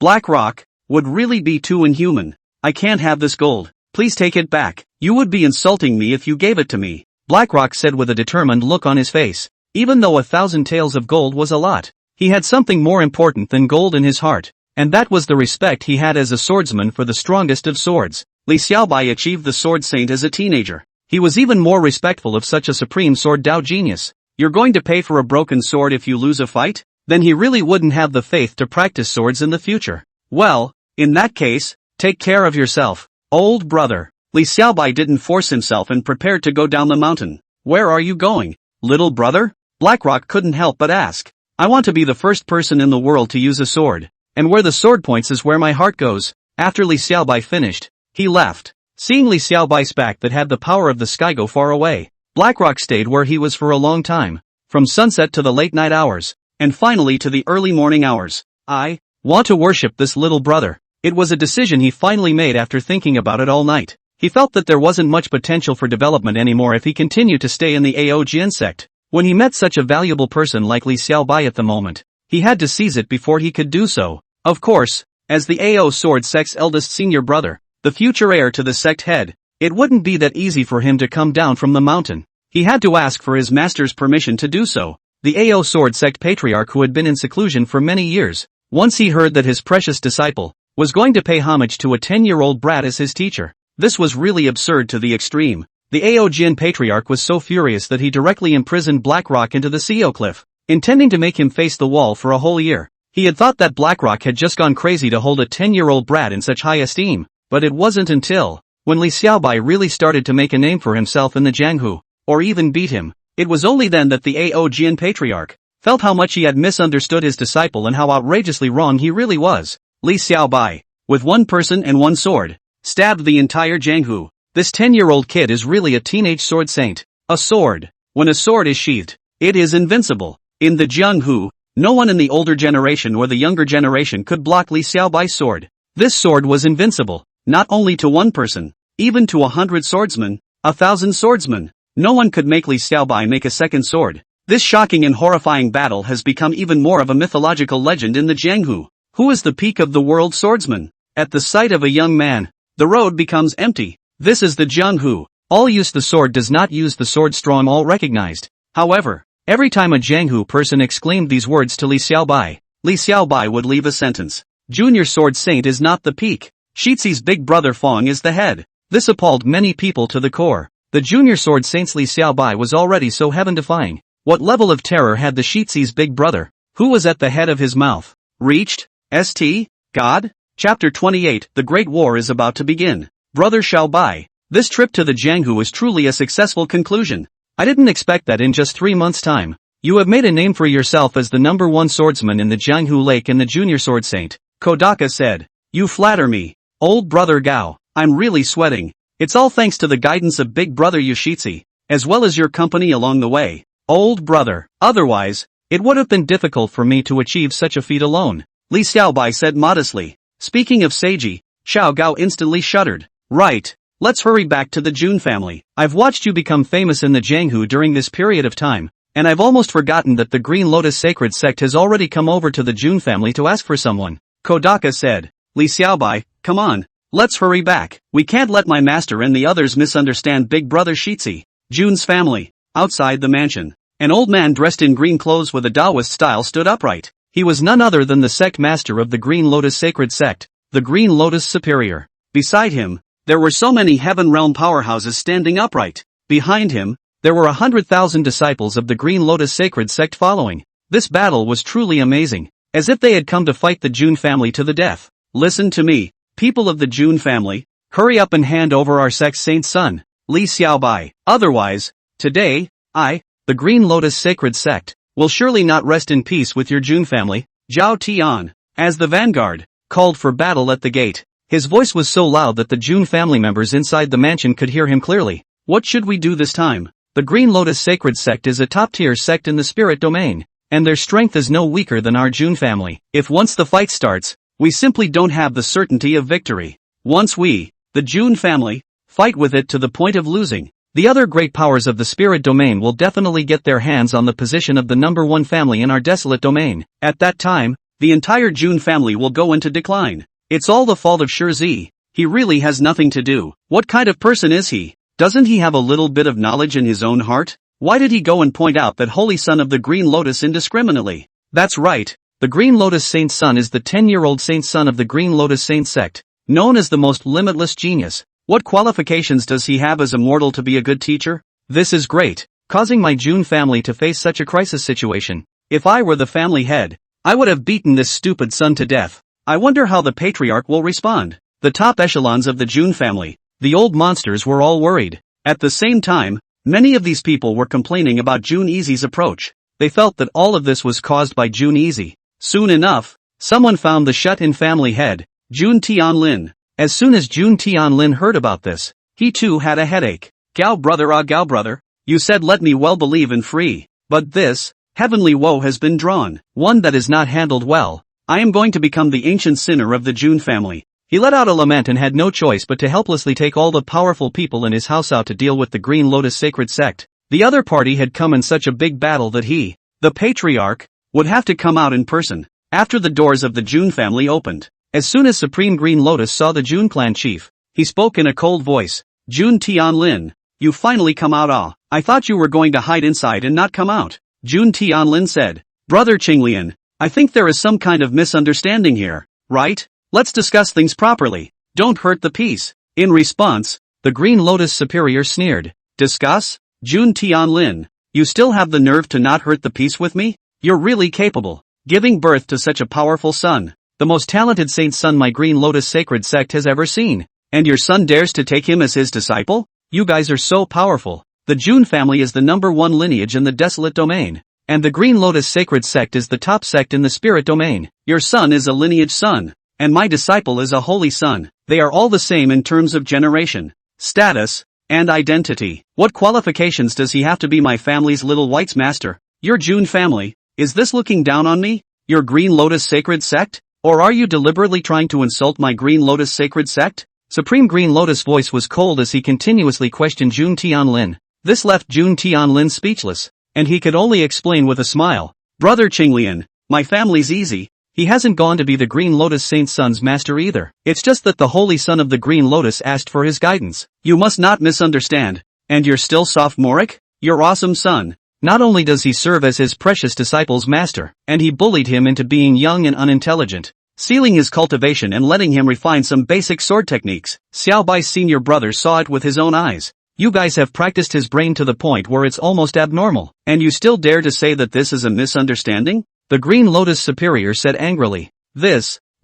BlackRock, would really be too inhuman. I can't have this gold. Please take it back. You would be insulting me if you gave it to me, BlackRock said with a determined look on his face. Even though 1,000 taels of gold was a lot, he had something more important than gold in his heart, and that was the respect he had as a swordsman for the strongest of swords. Li Xiaobai achieved the Sword Saint as a teenager. He was even more respectful of such a supreme sword Dao genius. You're going to pay for a broken sword if you lose a fight? Then he really wouldn't have the faith to practice swords in the future. Well, in that case, take care of yourself, old brother. Li Xiaobai didn't force himself and prepared to go down the mountain. Where are you going, little brother? BlackRock couldn't help but ask. I want to be the first person in the world to use a sword, and where the sword points is where my heart goes. After Li Xiaobai finished, he left. Seeing Li Xiaobai's back that had the power of the sky go far away, BlackRock stayed where he was for a long time, from sunset to the late night hours, and finally to the early morning hours. I want to worship this little brother. It was a decision he finally made after thinking about it all night. He felt that there wasn't much potential for development anymore if he continued to stay in the Aojian sect. When he met such a valuable person like Li Xiaobai at the moment, he had to seize it before he could do so. Of course, as the Ao Sword sect's eldest senior brother, the future heir to the sect head, it wouldn't be that easy for him to come down from the mountain. He had to ask for his master's permission to do so. The Ao Sword sect patriarch who had been in seclusion for many years, once he heard that his precious disciple was going to pay homage to a 10-year-old brat as his teacher. This was really absurd to the extreme. The Aojian patriarch was so furious that he directly imprisoned BlackRock into the Seo cliff, intending to make him face the wall for a whole year. He had thought that BlackRock had just gone crazy to hold a 10-year-old brat in such high esteem, but it wasn't until when Li Xiaobai really started to make a name for himself in the Jianghu, or even beat him. It was only then that the Ao Jian patriarch felt how much he had misunderstood his disciple and how outrageously wrong he really was. Li Xiaobai, with one person and one sword, stabbed the entire Jianghu. This 10-year-old kid is really a teenage sword saint. A sword. When a sword is sheathed, it is invincible. In the Jianghu, no one in the older generation or the younger generation could block Li Xiaobai's sword. This sword was invincible, not only to one person, even to 100 swordsmen, 1,000 swordsmen. No one could make Li Xiaobai make a second sword. This shocking and horrifying battle has become even more of a mythological legend in the Jianghu. Who is the peak of the world swordsman? At the sight of a young man, the road becomes empty. This is the Jianghu. All use the sword does not use the sword strong all recognized. However, every time a Jianghu person exclaimed these words to Li Xiaobai would leave a sentence. Junior sword saint is not the peak. Shizi's big brother Fong is the head. This appalled many people to the core. The junior sword saint's Li Xiaobai was already so heaven-defying. What level of terror had the Shizi's big brother, who was at the head of his mouth, reached? St. God? Chapter 28. The Great War is about to begin. Brother Xiaobai. This trip to the Jianghu is truly a successful conclusion. I didn't expect that in just 3 months' time. You have made a name for yourself as the #1 swordsman in the Jianghu Lake and the junior sword saint. Kodaka said. You flatter me. Old brother Gao, I'm really sweating. It's all thanks to the guidance of big brother Yushizi, as well as your company along the way. Old brother, otherwise, it would have been difficult for me to achieve such a feat alone. Li Xiaobai said modestly. Speaking of Seiji, Xiao Gao instantly shuddered. Right. Let's hurry back to the Jun family. I've watched you become famous in the Jianghu during this period of time, and I've almost forgotten that the Green Lotus Sacred Sect has already come over to the Jun family to ask for someone. Kodaka said. Li Xiaobai, come on. Let's hurry back. We can't let my master and the others misunderstand big brother Shizi. Jun's family. Outside the mansion, an old man dressed in green clothes with a Taoist style stood upright. He was none other than the sect master of the Green Lotus Sacred Sect, the Green Lotus Superior. Beside him, there were so many heaven realm powerhouses standing upright. Behind him, there were 100,000 disciples of the Green Lotus Sacred Sect following. This battle was truly amazing, as if they had come to fight the Jun family to the death. Listen to me, people of the Jun family, hurry up and hand over our sect's saint's son, Li Xiaobai. Otherwise, today, the Green Lotus Sacred Sect, will surely not rest in peace with your Jun family. Zhao Tian, as the vanguard, called for battle at the gate. His voice was so loud that the Jun family members inside the mansion could hear him clearly. What should we do this time? The Green Lotus Sacred Sect is a top-tier sect in the spirit domain, and their strength is no weaker than our Jun family. If once the fight starts, we simply don't have the certainty of victory. Once we, the Jun family, fight with it to the point of losing, the other great powers of the spirit domain will definitely get their hands on the position of the #1 family in our desolate domain. At that time, the entire Jun family will go into decline. It's all the fault of Shizi. He really has nothing to do. What kind of person is he? Doesn't he have a little bit of knowledge in his own heart? Why did he go and point out that holy son of the Green Lotus indiscriminately? That's right. The Green Lotus Saint's son is the 10-year-old saint's son of the Green Lotus Saint sect, known as the most limitless genius. What qualifications does he have as a mortal to be a good teacher? This is great, causing my Jun family to face such a crisis situation. If I were the family head, I would have beaten this stupid son to death. I wonder how the patriarch will respond. The top echelons of the Jun family, the old monsters, were all worried. At the same time, many of these people were complaining about Jun Easy's approach. They felt that all of this was caused by Jun Easy. Soon enough, someone found the shut-in family head, Jun Tianlin. As soon as Jun Tianlin heard about this, he too had a headache. Gao brother, you said let me well believe in free, but this, heavenly woe has been drawn, one that is not handled well. I am going to become the ancient sinner of the Jun family. He let out a lament and had no choice but to helplessly take all the powerful people in his house out to deal with the Green Lotus Sacred Sect. The other party had come in such a big battle that he, the patriarch, would have to come out in person. After the doors of the Jun family opened, as soon as Supreme Green Lotus saw the Jun clan chief, he spoke in a cold voice. Jun Tianlin, you finally come out. I thought you were going to hide inside and not come out. Jun Tianlin said. Brother Qinglian, I think there is some kind of misunderstanding here, right? Let's discuss things properly. Don't hurt the peace. In response, the Green Lotus Superior sneered. Discuss? Jun Tianlin, you still have the nerve to not hurt the peace with me? You're really capable. Giving birth to such a powerful son, the most talented saint's son my Green Lotus Sacred Sect has ever seen. And your son dares to take him as his disciple? You guys are so powerful. The June family is the #1 lineage in the desolate domain. And the Green Lotus Sacred Sect is the top sect in the spirit domain. Your son is a lineage son. And my disciple is a holy son. They are all the same in terms of generation, status, and identity. What qualifications does he have to be my family's little white's master? Your June family, is this looking down on me? Your Green Lotus Sacred Sect? Or are you deliberately trying to insult my Green Lotus Sacred Sect? Supreme Green Lotus voice was cold as he continuously questioned June Tianlin. This left June Tianlin speechless, and he could only explain with a smile. Brother Qinglian, my family's easy. He hasn't gone to be the Green Lotus Saint Son's master either. It's just that the Holy Son of the Green Lotus asked for his guidance. You must not misunderstand. And you're still sophomoric? Your awesome son. Not only does he serve as his precious disciple's master, and he bullied him into being young and unintelligent, sealing his cultivation and letting him refine some basic sword techniques. Xiao Bai's senior brother saw it with his own eyes. You guys have practiced his brain to the point where it's almost abnormal, and you still dare to say that this is a misunderstanding? The Green Lotus Superior said angrily.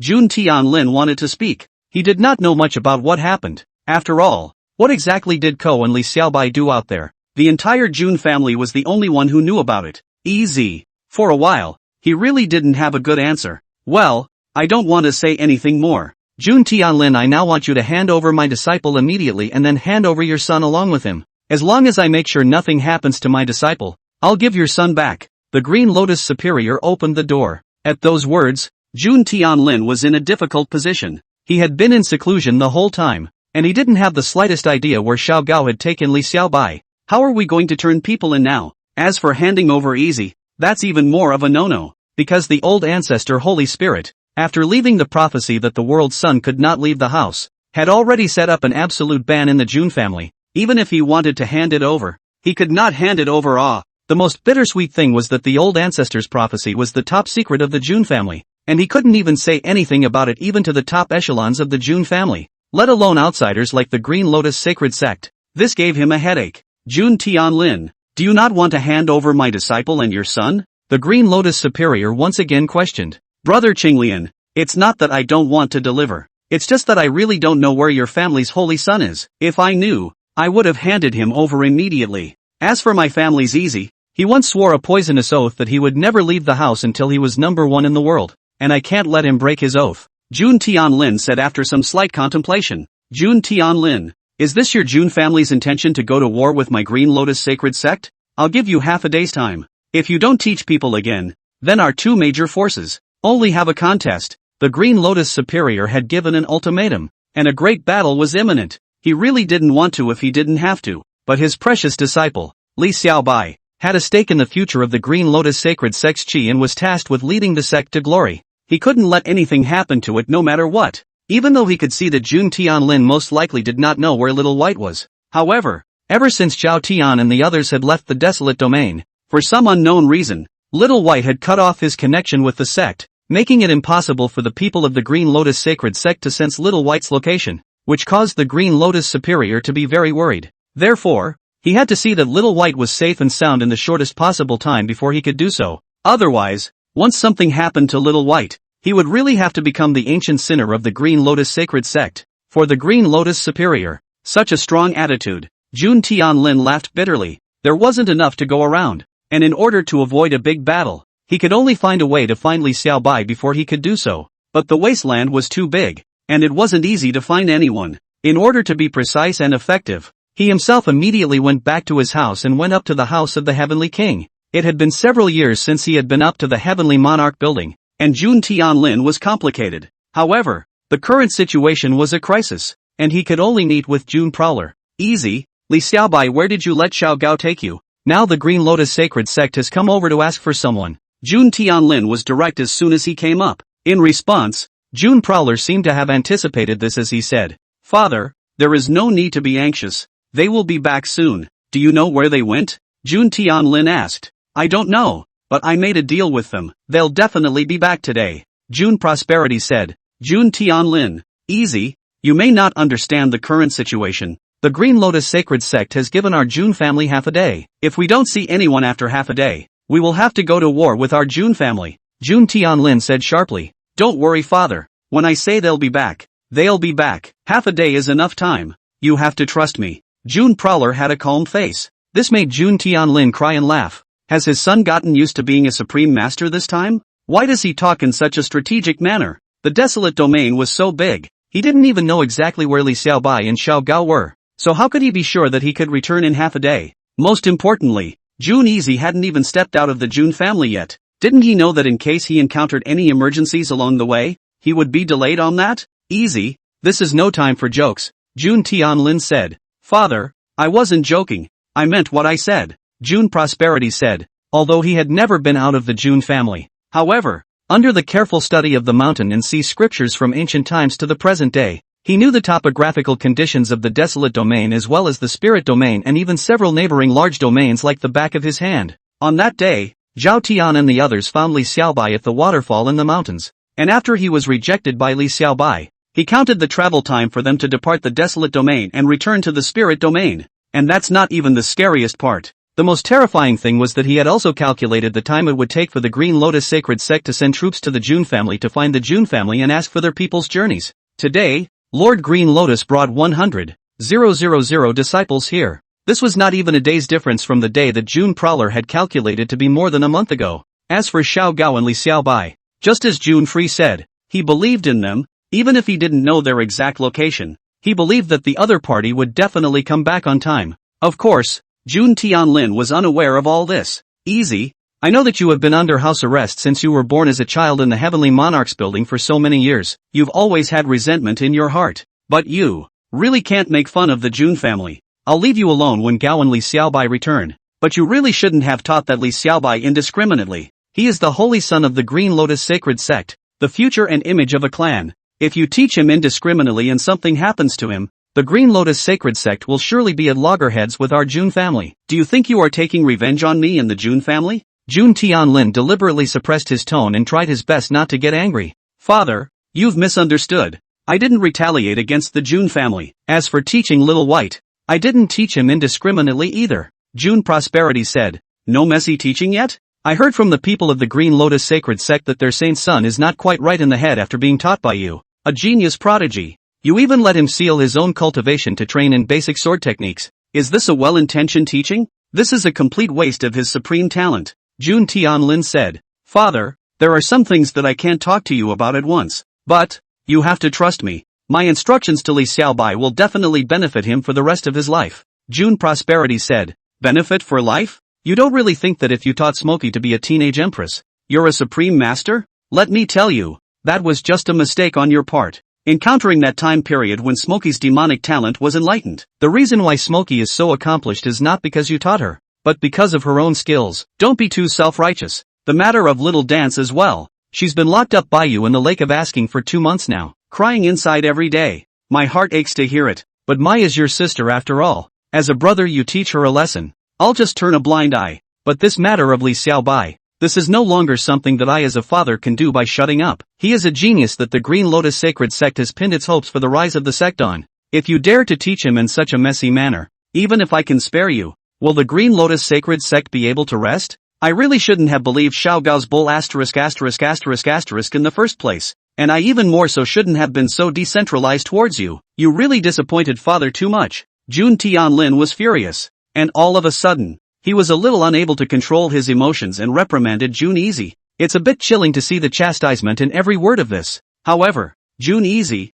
June Tianlin wanted to speak. He did not know much about what happened. After all, what exactly did Ko and Li Xiaobai do out there? The entire June family was the only one who knew about it. Easy. For a while, he really didn't have a good answer. Well, I don't want to say anything more. June Tianlin, I now want you to hand over my disciple immediately and then hand over your son along with him. As long as I make sure nothing happens to my disciple, I'll give your son back. The Green Lotus Superior opened the door. At those words, June Tianlin was in a difficult position. He had been in seclusion the whole time, and he didn't have the slightest idea where Xiao Gao had taken Li Xiaobai. How are we going to turn people in now? As for handing over easy, that's even more of a no-no, because the old ancestor Holy Spirit, after leaving the prophecy that the world's son could not leave the house, had already set up an absolute ban in the June family. Even if he wanted to hand it over, he could not hand it over. The most bittersweet thing was that the old ancestor's prophecy was the top secret of the June family, and he couldn't even say anything about it even to the top echelons of the June family, let alone outsiders like the Green Lotus Sacred Sect. This gave him a headache. June Tianlin, do you not want to hand over my disciple and your son? The Green Lotus Superior once again questioned. Brother Qinglian, it's not that I don't want to deliver. It's just that I really don't know where your family's holy son is. If I knew, I would have handed him over immediately. As for my family's easy, he once swore a poisonous oath that he would never leave the house until he was #1 in the world, and I can't let him break his oath. June Tianlin said after some slight contemplation. June Tianlin, is this your June family's intention to go to war with my Green Lotus Sacred Sect? I'll give you half a day's time. If you don't teach people again, then our two major forces only have a contest. The Green Lotus Superior had given an ultimatum, and a great battle was imminent. He really didn't want to if he didn't have to, but his precious disciple, Li Xiaobai, had a stake in the future of the Green Lotus Sacred Sect's chi and was tasked with leading the sect to glory. He couldn't let anything happen to it no matter what, even though he could see that June Tianlin most likely did not know where Little White was. However, ever since Zhao Tian and the others had left the desolate domain, for some unknown reason, Little White had cut off his connection with the sect, making it impossible for the people of the Green Lotus Sacred Sect to sense Little White's location, which caused the Green Lotus Superior to be very worried. Therefore, he had to see that Little White was safe and sound in the shortest possible time before he could do so. Otherwise, once something happened to Little White, he would really have to become the ancient sinner of the Green Lotus Sacred Sect. For the Green Lotus Superior, such a strong attitude. June Tianlin laughed bitterly. There wasn't enough to go around, and in order to avoid a big battle, he could only find a way to find Li Xiaobai before he could do so. But the wasteland was too big, and it wasn't easy to find anyone. In order to be precise and effective, he himself immediately went back to his house and went up to the house of the Heavenly King. It had been several years since he had been up to the Heavenly Monarch building, and June Tianlin was complicated. However, the current situation was a crisis, and he could only meet with June Prowler. Easy, Li Xiaobai, where did you let Xiao Gao take you? Now the Green Lotus Sacred Sect has come over to ask for someone. June Tianlin was direct as soon as he came up. In response, June Prowler seemed to have anticipated this as he said, Father, there is no need to be anxious. They will be back soon. Do you know where they went? June Tianlin asked. I don't know, but I made a deal with them. They'll definitely be back today. June Prosperity said. June Tianlin, easy, you may not understand the current situation. The Green Lotus Sacred Sect has given our June family half a day. If we don't see anyone after half a day, we will have to go to war with our June family. June Tianlin said sharply. Don't worry, Father. When I say they'll be back, They'll be back. Half a day is enough time. You have to trust me. June Prowler had a calm face. This made June Tianlin cry and laugh. Has his son gotten used to being a supreme master this time? Why does he talk in such a strategic manner? The desolate domain was so big, he didn't even know exactly where Li Xiaobai and Xiao Gao were. So how could he be sure that he could return in half a day? Most importantly, June Easy hadn't even stepped out of the June family yet. Didn't he know that in case he encountered any emergencies along the way, he would be delayed on that? Easy, this is no time for jokes, June Tianlin said. Father, I wasn't joking, I meant what I said, June Prosperity said, although he had never been out of the June family. However, under the careful study of the mountain and sea scriptures from ancient times to the present day, he knew the topographical conditions of the desolate domain as well as the spirit domain and even several neighboring large domains like the back of his hand. On that day, Zhao Tian and the others found Li Xiaobai at the waterfall in the mountains, and after he was rejected by Li Xiaobai, he counted the travel time for them to depart the desolate domain and return to the spirit domain. And that's not even the scariest part. The most terrifying thing was that he had also calculated the time it would take for the Green Lotus Sacred Sect to send troops to the June family to find the June family and ask for their people's journeys. Today, Lord Green Lotus brought 100,000 disciples here. This was not even a day's difference from the day that June Prowler had calculated to be more than a month ago. As for Xiao Gao and Li Xiaobai, just as June Free said, he believed in them, even if he didn't know their exact location. He believed that the other party would definitely come back on time. Of course, June Tianlin was unaware of all this. Easy, I know that you have been under house arrest since you were born as a child in the Heavenly Monarch's building for so many years. You've always had resentment in your heart. But you really can't make fun of the June family. I'll leave you alone when Gao and Li Xiaobai return. But you really shouldn't have taught that Li Xiaobai indiscriminately. He is the holy son of the Green Lotus Sacred Sect, the future and image of a clan. If you teach him indiscriminately and something happens to him, the Green Lotus Sacred Sect will surely be at loggerheads with our June family. Do you think you are taking revenge on me and the June family? June Tianlin deliberately suppressed his tone and tried his best not to get angry. Father, you've misunderstood. I didn't retaliate against the June family. As for teaching Little White, I didn't teach him indiscriminately either. June Prosperity said, no messy teaching yet? I heard from the people of the Green Lotus Sacred Sect that their saint's son is not quite right in the head after being taught by you. A genius prodigy. You even let him seal his own cultivation to train in basic sword techniques. Is this a well-intentioned teaching? This is a complete waste of his supreme talent. June Tianlin said, Father, there are some things that I can't talk to you about at once. But, you have to trust me. My instructions to Li Xiaobai will definitely benefit him for the rest of his life. June Prosperity said, benefit for life? You don't really think that if you taught Smokey to be a teenage empress, you're a supreme master? Let me tell you, that was just a mistake on your part. Encountering that time period when Smokey's demonic talent was enlightened. The reason why Smokey is so accomplished is not because you taught her, but because of her own skills. Don't be too self-righteous. The matter of Little Dance as well. She's been locked up by you in the Lake of Asking for 2 months now, crying inside every day. My heart aches to hear it, but Mai is your sister after all. As a brother you teach her a lesson. I'll just turn a blind eye. But this matter of Li Xiaobai, this is no longer something that I as a father can do by shutting up. He is a genius that the Green Lotus Sacred Sect has pinned its hopes for the rise of the sect on. If you dare to teach him in such a messy manner, even if I can spare you, will the Green Lotus Sacred Sect be able to rest? I really shouldn't have believed Xiao Gao's bull ***** in the first place, and I even more so shouldn't have been so decentralized towards you. You really disappointed father too much. June Tianlin was furious, and all of a sudden, he was a little unable to control his emotions and reprimanded June Easy. It's a bit chilling to see the chastisement in every word of this. However, June Easy,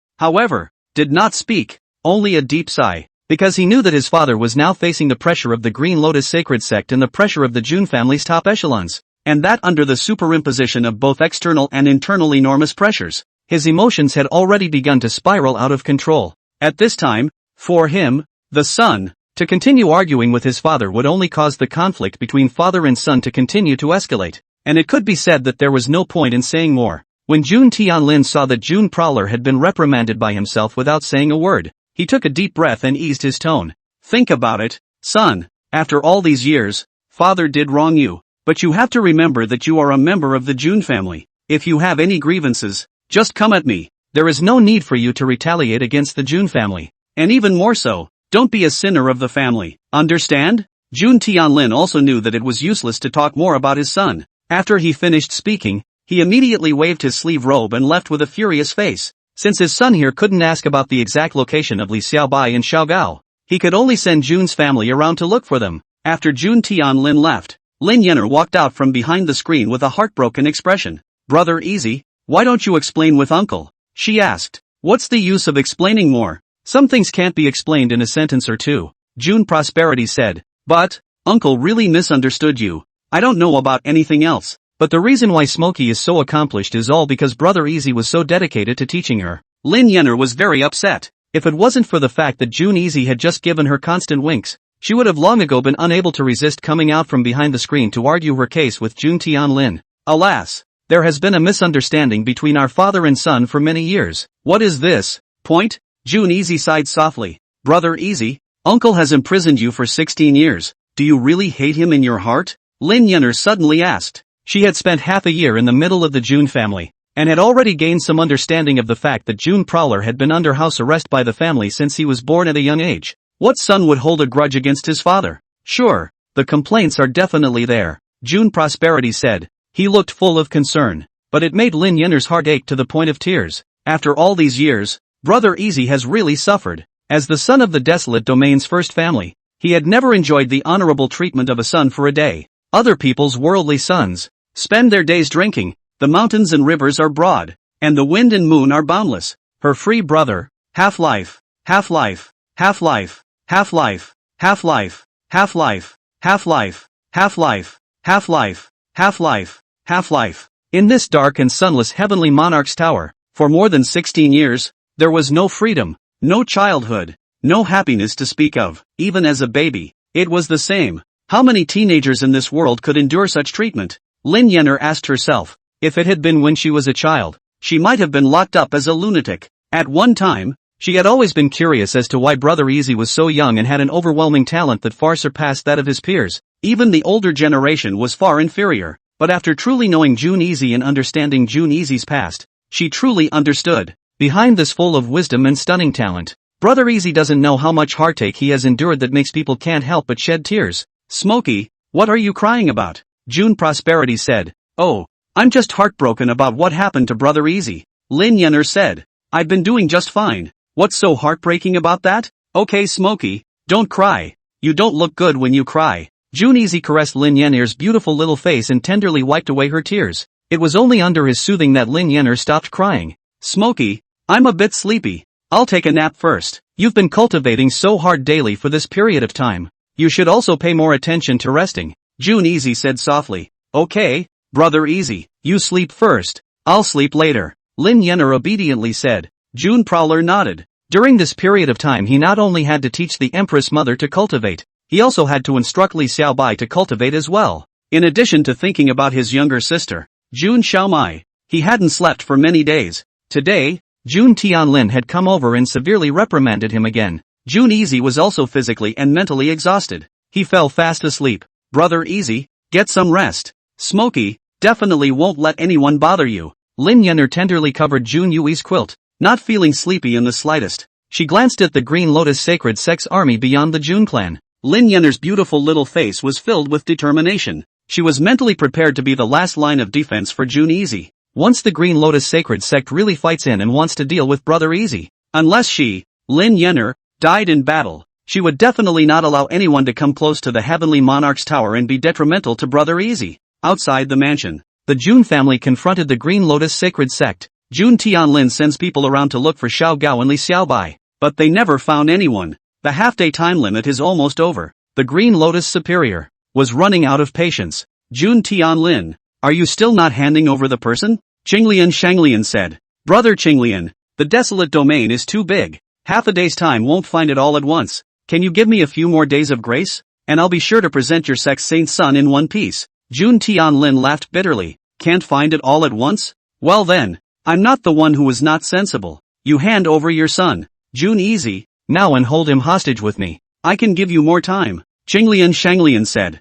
did not speak, only a deep sigh, because he knew that his father was now facing the pressure of the Green Lotus Sacred Sect and the pressure of the June family's top echelons, and that under the superimposition of both external and internal enormous pressures, his emotions had already begun to spiral out of control. At this time, for him, the son, to continue arguing with his father would only cause the conflict between father and son to continue to escalate, and it could be said that there was no point in saying more. When June Tianlin saw that June Prowler had been reprimanded by himself without saying a word, he took a deep breath and eased his tone. Think about it, son. After all these years, father did wrong you, but you have to remember that you are a member of the June family. If you have any grievances, just come at me. There is no need for you to retaliate against the June family. And even more so, don't be a sinner of the family. Understand? June Tianlin also knew that it was useless to talk more about his son. After he finished speaking, he immediately waved his sleeve robe and left with a furious face. Since his son here couldn't ask about the exact location of Li Xiaobai and Xiaogao, he could only send Jun's family around to look for them. After Jun Tianlin left, Lin Yenner walked out from behind the screen with a heartbroken expression. Brother Easy, why don't you explain with uncle? She asked. What's the use of explaining more? Some things can't be explained in a sentence or two, June Prosperity said. But, uncle really misunderstood you. I don't know about anything else. But the reason why Smokey is so accomplished is all because Brother Easy was so dedicated to teaching her. Lin Yenner was very upset. If it wasn't for the fact that June Easy had just given her constant winks, she would have long ago been unable to resist coming out from behind the screen to argue her case with Jun Tianlin. Alas, there has been a misunderstanding between our father and son for many years. What is this? Point? June Easy sighed softly. Brother Easy, uncle has imprisoned you for 16 years. Do you really hate him in your heart? Lin Yenner suddenly asked. She had spent half a year in the middle of the June family, and had already gained some understanding of the fact that June Prowler had been under house arrest by the family since he was born at a young age. What son would hold a grudge against his father? Sure, the complaints are definitely there, June Prosperity said. He looked full of concern, but it made Lin Yenner's heart ache to the point of tears. After all these years, Brother Easy has really suffered. As the son of the desolate domain's first family, he had never enjoyed the honorable treatment of a son for a day. Other people's worldly sons spend their days drinking, the mountains and rivers are broad, and the wind and moon are boundless. Her free brother, half-life, half-life, half-life, half-life, half-life, half-life, half-life, half-life, half-life, half-life, half-life. In this dark and sunless heavenly monarch's tower, for more than 16 years, there was no freedom, no childhood, no happiness to speak of. Even as a baby, it was the same. How many teenagers in this world could endure such treatment? Lin Yenner asked herself. If it had been when she was a child, she might have been locked up as a lunatic. At one time, she had always been curious as to why Brother Easy was so young and had an overwhelming talent that far surpassed that of his peers. Even the older generation was far inferior. But after truly knowing June Easy and understanding June Easy's past, she truly understood. Behind this full of wisdom and stunning talent, Brother Easy doesn't know how much heartache he has endured that makes people can't help but shed tears. Smokey, what are you crying about? June Prosperity said. Oh, I'm just heartbroken about what happened to Brother Easy, Lin Yenner said. I've been doing just fine. What's so heartbreaking about that? Okay Smokey, don't cry. You don't look good when you cry. June Easy caressed Lin Yenner's beautiful little face and tenderly wiped away her tears. It was only under his soothing that Lin Yenner stopped crying. Smokey, I'm a bit sleepy. I'll take a nap first. You've been cultivating so hard daily for this period of time. You should also pay more attention to resting, June Easy said softly. Okay, Brother Easy, you sleep first. I'll sleep later, Lin Yenner obediently said. June Prowler nodded. During this period of time he not only had to teach the Empress Mother to cultivate, he also had to instruct Li Xiaobai to cultivate as well. In addition to thinking about his younger sister, June Xiaomai, he hadn't slept for many days. Today, June Tianlin had come over and severely reprimanded him again. June Easy was also physically and mentally exhausted. He fell fast asleep. Brother Easy, get some rest. Smokey, definitely won't let anyone bother you. Lin Yenner tenderly covered June Yui's quilt, not feeling sleepy in the slightest. She glanced at the Green Lotus Sacred Sex Army beyond the June clan. Lin Yenner's beautiful little face was filled with determination. She was mentally prepared to be the last line of defense for June Easy. Once the Green Lotus Sacred Sect really fights in and wants to deal with Brother Easy, unless she, Lin Yenner, died in battle, she would definitely not allow anyone to come close to the Heavenly Monarch's tower and be detrimental to Brother Easy. Outside the mansion, the June family confronted the Green Lotus Sacred Sect. June Tianlin sends people around to look for Xiao Gao and Li Xiaobai, but they never found anyone. The half-day time limit is almost over. The Green Lotus Superior was running out of patience. June Tianlin, are you still not handing over the person? Qinglian Shanglian said. Brother Qinglian, the desolate domain is too big. Half a day's time won't find it all at once. Can you give me a few more days of grace? And I'll be sure to present your sex saint son in one piece. June Tianlin laughed bitterly. Can't find it all at once? Well then, I'm not the one who was not sensible. You hand over your son, June Easy, now and hold him hostage with me. I can give you more time, Qinglian Shanglian said.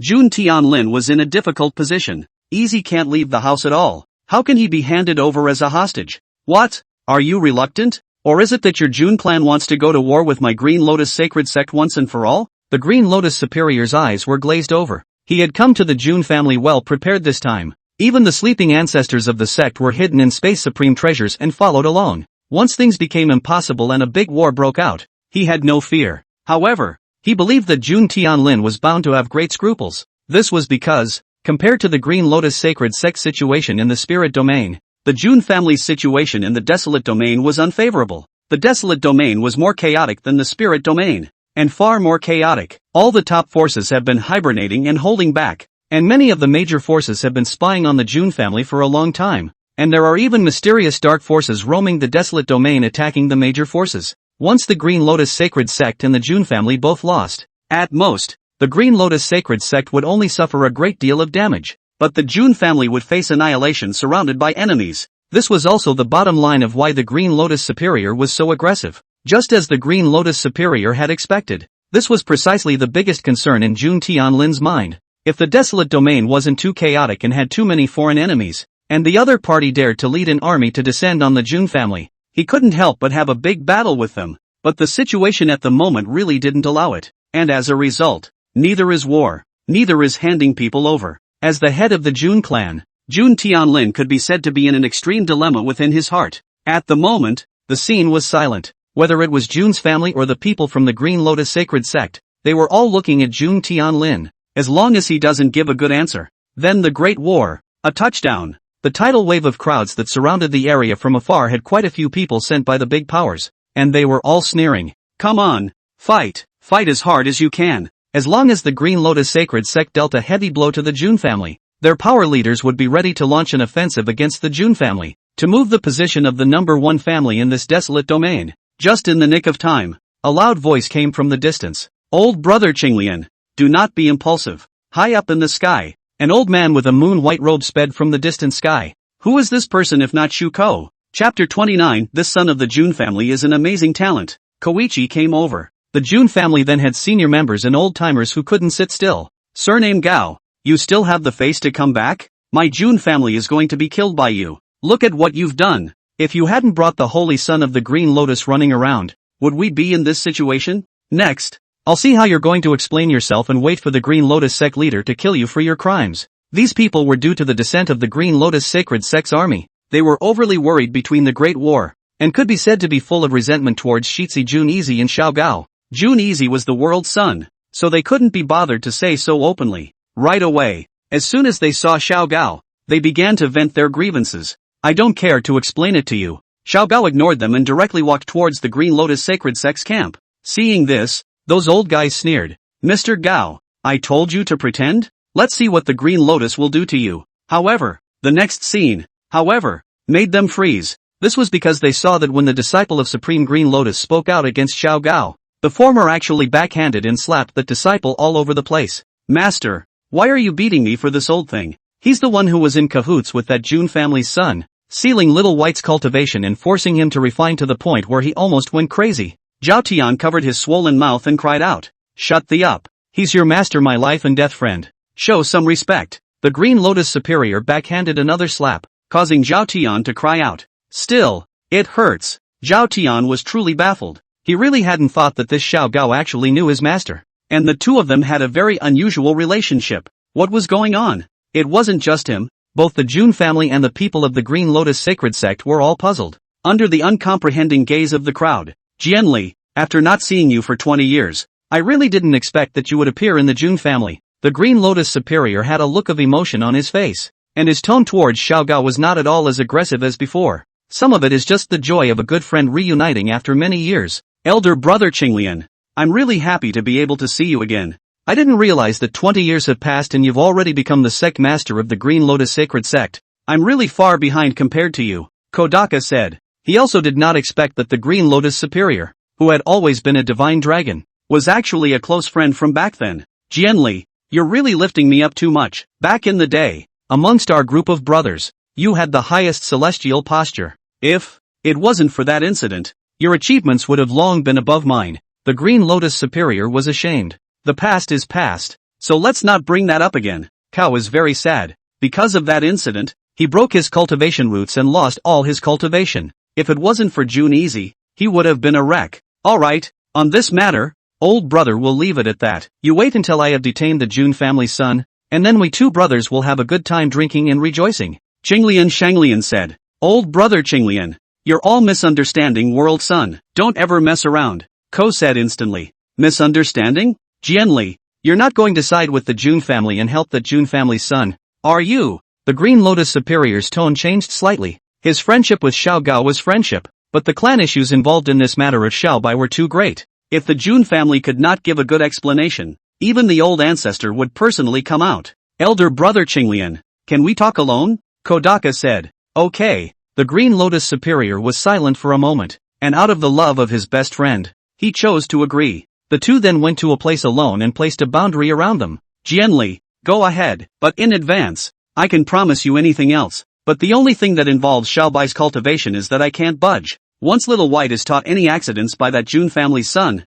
June Tianlin was in a difficult position. Easy can't leave the house at all. How can he be handed over as a hostage? What? Are you reluctant? Or is it that your June clan wants to go to war with my Green Lotus Sacred Sect once and for all? The Green Lotus Superior's eyes were glazed over. He had come to the June family well prepared this time. Even the sleeping ancestors of the sect were hidden in space supreme treasures and followed along. Once things became impossible and a big war broke out, he had no fear. However, he believed that Jun Tianlin was bound to have great scruples. This was because, compared to the Green Lotus Sacred Sect situation in the spirit domain, the Jun family's situation in the Desolate Domain was unfavorable. The Desolate Domain was more chaotic than the Spirit Domain, and far more chaotic. All the top forces have been hibernating and holding back, and many of the major forces have been spying on the Jun family for a long time, and there are even mysterious dark forces roaming the Desolate Domain attacking the major forces. Once the Green Lotus Sacred Sect and the Jun family both lost, at most, the Green Lotus Sacred Sect would only suffer a great deal of damage, but the Jun family would face annihilation surrounded by enemies. This was also the bottom line of why the Green Lotus Superior was so aggressive. Just as the Green Lotus Superior had expected, this was precisely the biggest concern in Jun Tianlin's mind. If the Desolate Domain wasn't too chaotic and had too many foreign enemies, and the other party dared to lead an army to descend on the Jun family, he couldn't help but have a big battle with them. But the situation at the moment really didn't allow it, and as a result, neither is war, neither is handing people over. As the head of the Jun clan, Jun Tianlin could be said to be in an extreme dilemma within his heart. At the moment, the scene was silent. Whether it was Jun's family or the people from the Green Lotus Sacred Sect, they were all looking at Jun Tianlin. As long as he doesn't give a good answer, then the Great War, a touchdown. The tidal wave of crowds that surrounded the area from afar had quite a few people sent by the big powers, and they were all sneering. Come on, fight as hard as you can. As long as the Green Lotus Sacred Sect dealt a heavy blow to the Jun family, their power leaders would be ready to launch an offensive against the Jun family, to move the position of the number one family in this desolate domain. Just in the nick of time, a loud voice came from the distance. Old brother Qinglian, do not be impulsive. High up in the sky, an old man with a moon-white robe sped from the distant sky. Who is this person if not Shuko? Chapter 29. This son of the Jun family is an amazing talent. Koichi came over. The Jun family then had senior members and old-timers who couldn't sit still. Surname Gao. You still have the face to come back? My Jun family is going to be killed by you. Look at what you've done. If you hadn't brought the holy son of the Green Lotus running around, would we be in this situation? Next, I'll see how you're going to explain yourself and wait for the Green Lotus sect leader to kill you for your crimes. These people were due to the descent of the Green Lotus Sacred Sect's army. They were overly worried between the Great War, and could be said to be full of resentment towards Shitzi Jun Easy and Xiao Gao. Jun Easy was the world's son, so they couldn't be bothered to say so openly. Right away, as soon as they saw Xiao Gao, they began to vent their grievances. I don't care to explain it to you. Xiao Gao ignored them and directly walked towards the Green Lotus Sacred Sect's camp. Seeing this, those old guys sneered. Mr. Gao, I told you to pretend? Let's see what the Green Lotus will do to you. However, the next scene, made them freeze. This was because they saw that when the disciple of Supreme Green Lotus spoke out against Xiao Gao, the former actually backhanded and slapped that disciple all over the place. Master, why are you beating me for this old thing? He's the one who was in cahoots with that Jun family's son, sealing Little White's cultivation and forcing him to refine to the point where he almost went crazy. Zhao Tian covered his swollen mouth and cried out. Shut the up. He's your master, my life and death friend. Show some respect. The Green Lotus Superior backhanded another slap, causing Zhao Tian to cry out. Still, it hurts. Zhao Tian was truly baffled. He really hadn't thought that this Xiao Gao actually knew his master. And the two of them had a very unusual relationship. What was going on? It wasn't just him. Both the Jun family and the people of the Green Lotus Sacred Sect were all puzzled. Under the uncomprehending gaze of the crowd, Jianli, after not seeing you for 20 years, I really didn't expect that you would appear in the Jun family. The Green Lotus Superior had a look of emotion on his face, and his tone towards Xiao Gao was not at all as aggressive as before. Some of it is just the joy of a good friend reuniting after many years. Elder brother Qinglian, I'm really happy to be able to see you again. I didn't realize that 20 years have passed and you've already become the sect master of the Green Lotus Sacred Sect. I'm really far behind compared to you, Kodaka said. He also did not expect that the Green Lotus Superior, who had always been a divine dragon, was actually a close friend from back then. Jianli, you're really lifting me up too much. Back in the day, amongst our group of brothers, you had the highest celestial posture. If it wasn't for that incident, your achievements would have long been above mine. The Green Lotus Superior was ashamed. The past is past, so let's not bring that up again. Kao is very sad. Because of that incident, he broke his cultivation roots and lost all his cultivation. If it wasn't for Jun Easy, he would have been a wreck. Alright, on this matter, old brother will leave it at that. You wait until I have detained the Jun family's son, and then we two brothers will have a good time drinking and rejoicing. Shanglian said. Old brother Qinglian, you're all misunderstanding world son. Don't ever mess around, Ko said instantly. Misunderstanding? Jianli, you're not going to side with the Jun family and help that Jun family's son, are you? The Green Lotus Superior's tone changed slightly. His friendship with Xiao Gao was friendship, but the clan issues involved in this matter of Xiao Bai were too great. If the Jun family could not give a good explanation, even the old ancestor would personally come out. Elder brother Qinglian, can we talk alone? Kodaka said. Okay. The Green Lotus Superior was silent for a moment, and out of the love of his best friend, he chose to agree. The two then went to a place alone and placed a boundary around them. Jianli, go ahead, but in advance, I can promise you anything else, but the only thing that involves Xiaobai's cultivation is that I can't budge. Once Little White is taught any accidents by that Jun family's son,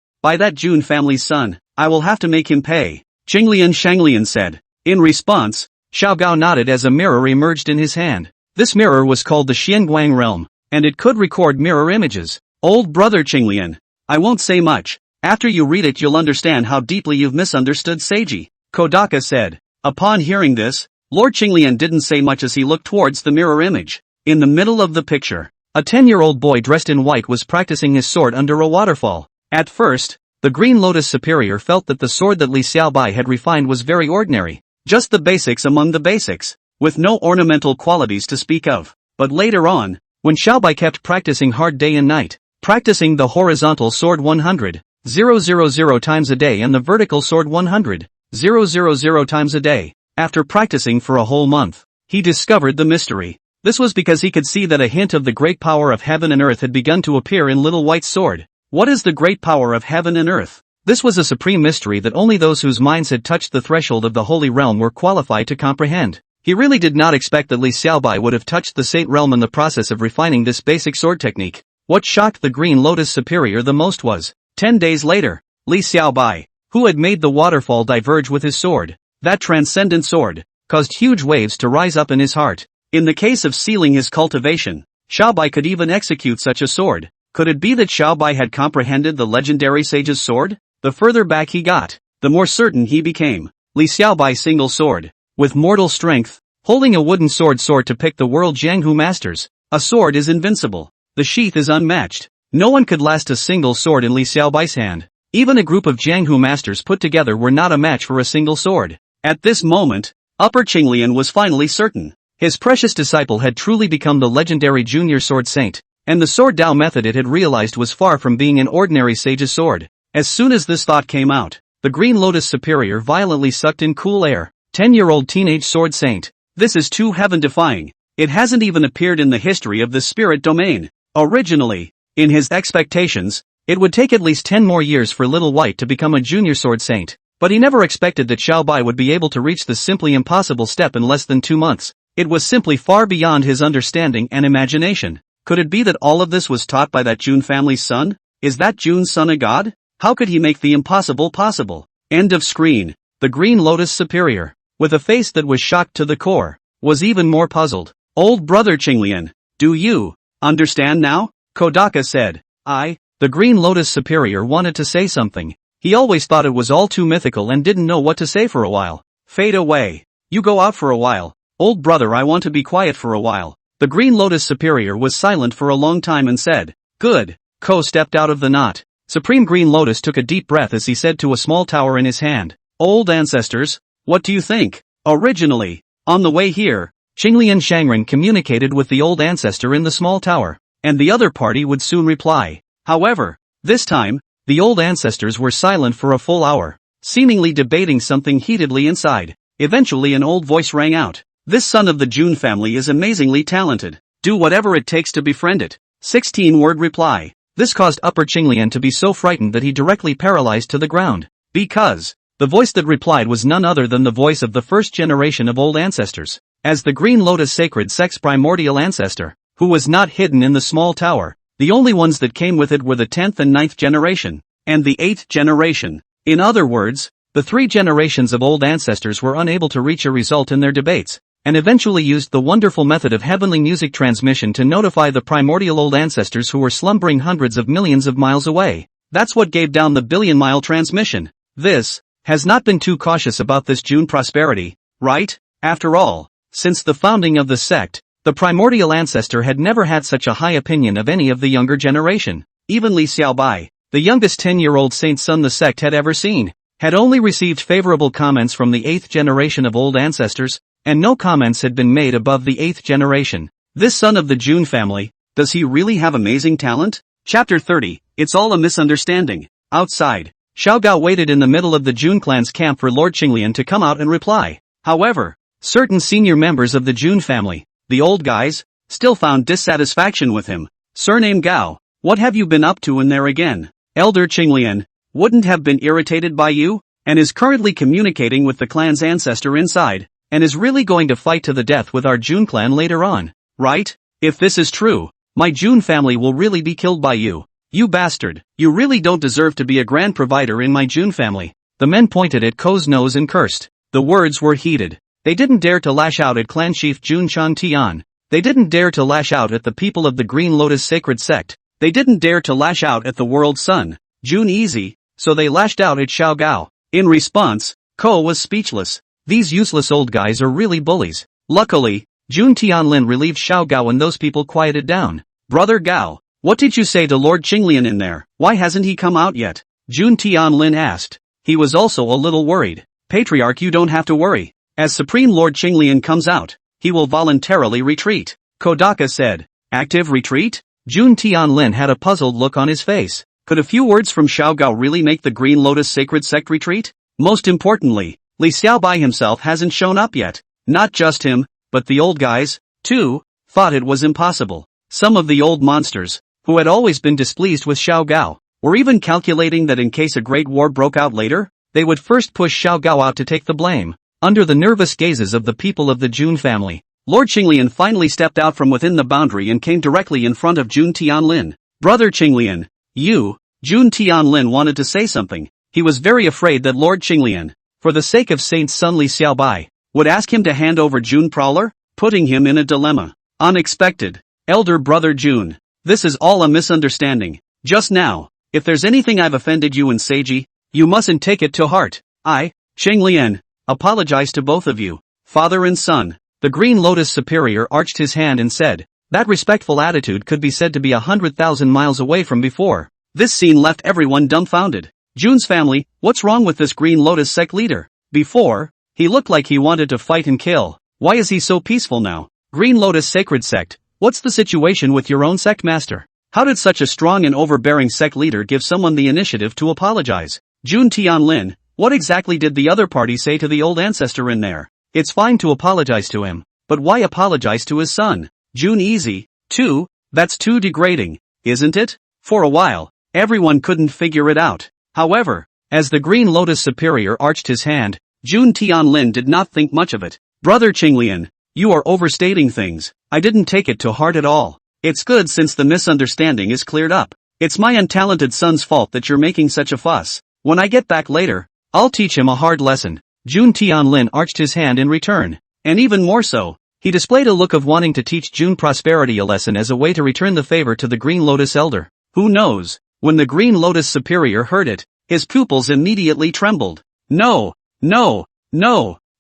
I will have to make him pay. Shanglian said. In response, Xiao Gao nodded as a mirror emerged in his hand. This mirror was called the Xianguang realm, and it could record mirror images. Old brother Qinglian, I won't say much. After you read it you'll understand how deeply you've misunderstood Seiji, Kodaka said. Upon hearing this, Lord Qinglian didn't say much as he looked towards the mirror image. In the middle of the picture, a 10-year-old boy dressed in white was practicing his sword under a waterfall. At first, the Green Lotus Superior felt that the sword that Li Xiaobai had refined was very ordinary, just the basics among the basics, with no ornamental qualities to speak of. But later on, when Xiaobai kept practicing hard day and night, practicing the horizontal sword 100,000 times a day and the vertical sword 100,000 times a day, after practicing for a whole month, he discovered the mystery. This was because he could see that a hint of the great power of heaven and earth had begun to appear in Little White's sword. What is the great power of heaven and earth? This was a supreme mystery that only those whose minds had touched the threshold of the holy realm were qualified to comprehend. He really did not expect that Li Xiaobai would have touched the Saint realm in the process of refining this basic sword technique. What shocked the Green Lotus Superior the most was, 10 days later, Li Xiaobai, who had made the waterfall diverge with his sword, that transcendent sword, caused huge waves to rise up in his heart. In the case of sealing his cultivation, Xiaobai could even execute such a sword. Could it be that Xiaobai had comprehended the legendary sage's sword? The further back he got, the more certain he became. Li Xiaobai's single sword, with mortal strength, holding a wooden sword to pick the world Jianghu masters. A sword is invincible. The sheath is unmatched. No one could last a single sword in Li Xiaobai's hand. Even a group of Jianghu masters put together were not a match for a single sword. At this moment, Upper Qinglian was finally certain. His precious disciple had truly become the legendary junior sword saint, and the sword Dao method it had realized was far from being an ordinary sage's sword. As soon as this thought came out, the Green Lotus Superior violently sucked in cool air. 10-year-old teenage sword saint. This is too heaven-defying. It hasn't even appeared in the history of the spirit domain. Originally, in his expectations, it would take at least 10 more years for Little White to become a junior sword saint, but he never expected that Xiaobai would be able to reach the simply impossible step in less than 2 months. It was simply far beyond his understanding and imagination. Could it be that all of this was taught by that Jun family's son? Is that Jun's son a god? How could he make the impossible possible? End of screen. The Green Lotus Superior, with a face that was shocked to the core, was even more puzzled. Old brother Qinglian, do you understand now? Kodaka said. The Green Lotus Superior wanted to say something. He always thought it was all too mythical and didn't know what to say for a while. Fade away. You go out for a while. Old brother, I want to be quiet for a while. The Green Lotus Superior was silent for a long time and said, good. Ko stepped out of the knot. Supreme Green Lotus took a deep breath as he said to a small tower in his hand, old ancestors, what do you think? Originally, on the way here, Qinglian Shangren communicated with the old ancestor in the small tower, and the other party would soon reply. However, this time, the old ancestors were silent for a full hour, seemingly debating something heatedly inside. Eventually an old voice rang out. This son of the Jun family is amazingly talented. Do whatever it takes to befriend it. 16-word reply. This caused Upper Qinglian to be so frightened that he directly paralyzed to the ground. Because the voice that replied was none other than the voice of the first generation of old ancestors. As the Green Lotus Sacred Sex primordial ancestor, who was not hidden in the small tower, the only ones that came with it were the 10th and 9th generation, and the 8th generation. In other words, the 3 generations of old ancestors were unable to reach a result in their debates, and eventually used the wonderful method of heavenly music transmission to notify the primordial old ancestors who were slumbering hundreds of millions of miles away. That's what gave down the billion-mile transmission. This has not been too cautious about this June prosperity. right? After all, since the founding of the sect, the primordial ancestor had never had such a high opinion of any of the younger generation. Even Li Xiaobai, the youngest 10-year-old saint's son the sect had ever seen, had only received favorable comments from the 8th generation of old ancestors, and no comments had been made above the 8th generation. This son of the Jun family, does he really have amazing talent? Chapter 30, It's all a misunderstanding. Outside, Xiao Gao waited in the middle of the Jun clan's camp for Lord Qinglian to come out and reply. However, certain senior members of the Jun family, the old guys, still found dissatisfaction with him. Surname Gao, what have you been up to in there again? Elder Qinglian, wouldn't have been irritated by you, and is currently communicating with the clan's ancestor inside, and is really going to fight to the death with our Jun clan later on, right? If this is true, my Jun family will really be killed by you. You bastard, you really don't deserve to be a grand provider in my Jun family. The men pointed at Ko's nose and cursed. The words were heated. They didn't dare to lash out at clan chief Jun Chan Tian. They didn't dare to lash out at the people of the Green Lotus Sacred Sect. They didn't dare to lash out at the world's son, Jun Easy, so they lashed out at Xiao Gao. In response, Ko was speechless. These useless old guys are really bullies. Luckily, Jun Tianlin relieved Xiao Gao and those people quieted down. Brother Gao, what did you say to Lord Qinglian in there? Why hasn't he come out yet? Jun Tianlin asked. He was also a little worried. Patriarch, you don't have to worry. As Supreme Lord Qinglian comes out, he will voluntarily retreat. Kodaka said. Active retreat? Jun Tianlin had a puzzled look on his face. Could a few words from Xiao Gao really make the Green Lotus Sacred Sect retreat? Most importantly, Li Xiaobai himself hasn't shown up yet. Not just him, but the old guys, too, thought it was impossible. Some of the old monsters, who had always been displeased with Xiao Gao, were even calculating that in case a great war broke out later, they would first push Xiao Gao out to take the blame. Under the nervous gazes of the people of the Jun family, Lord Qinglian finally stepped out from within the boundary and came directly in front of Jun Tianlin. Brother Qinglian, you, Jun Tianlin wanted to say something. He was very afraid that Lord Qinglian, for the sake of Saint Sun Li Xiaobai, would ask him to hand over Jun Prowler, putting him in a dilemma. Unexpected. Elder brother Jun, this is all a misunderstanding. Just now, if there's anything I've offended you in Seiji, you mustn't take it to heart. I, Qinglian, apologize to both of you, father and son. The Green Lotus Superior arched his hand and said, that respectful attitude could be said to be 100,000 miles away from before. This scene left everyone dumbfounded. Jun's family, what's wrong with this Green Lotus sect leader? Before, he looked like he wanted to fight and kill. Why is he so peaceful now? Green Lotus Sacred Sect, what's the situation with your own sect master? How did such a strong and overbearing sect leader give someone the initiative to apologize? Jun Tianlin, what exactly did the other party say to the old ancestor in there? It's fine to apologize to him, but why apologize to his son? Jun Easy, too, that's too degrading, isn't it? For a while, everyone couldn't figure it out. However, as the Green Lotus Superior arched his hand, Jun Tianlin did not think much of it. Brother Qinglian, you are overstating things. I didn't take it to heart at all. It's good since the misunderstanding is cleared up. It's my untalented son's fault that you're making such a fuss. When I get back later, I'll teach him a hard lesson. Jun Tianlin arched his hand in return. And even more so, he displayed a look of wanting to teach Jun Prosperity a lesson as a way to return the favor to the Green Lotus Elder. Who knows? When the Green Lotus Superior heard it, his pupils immediately trembled. No,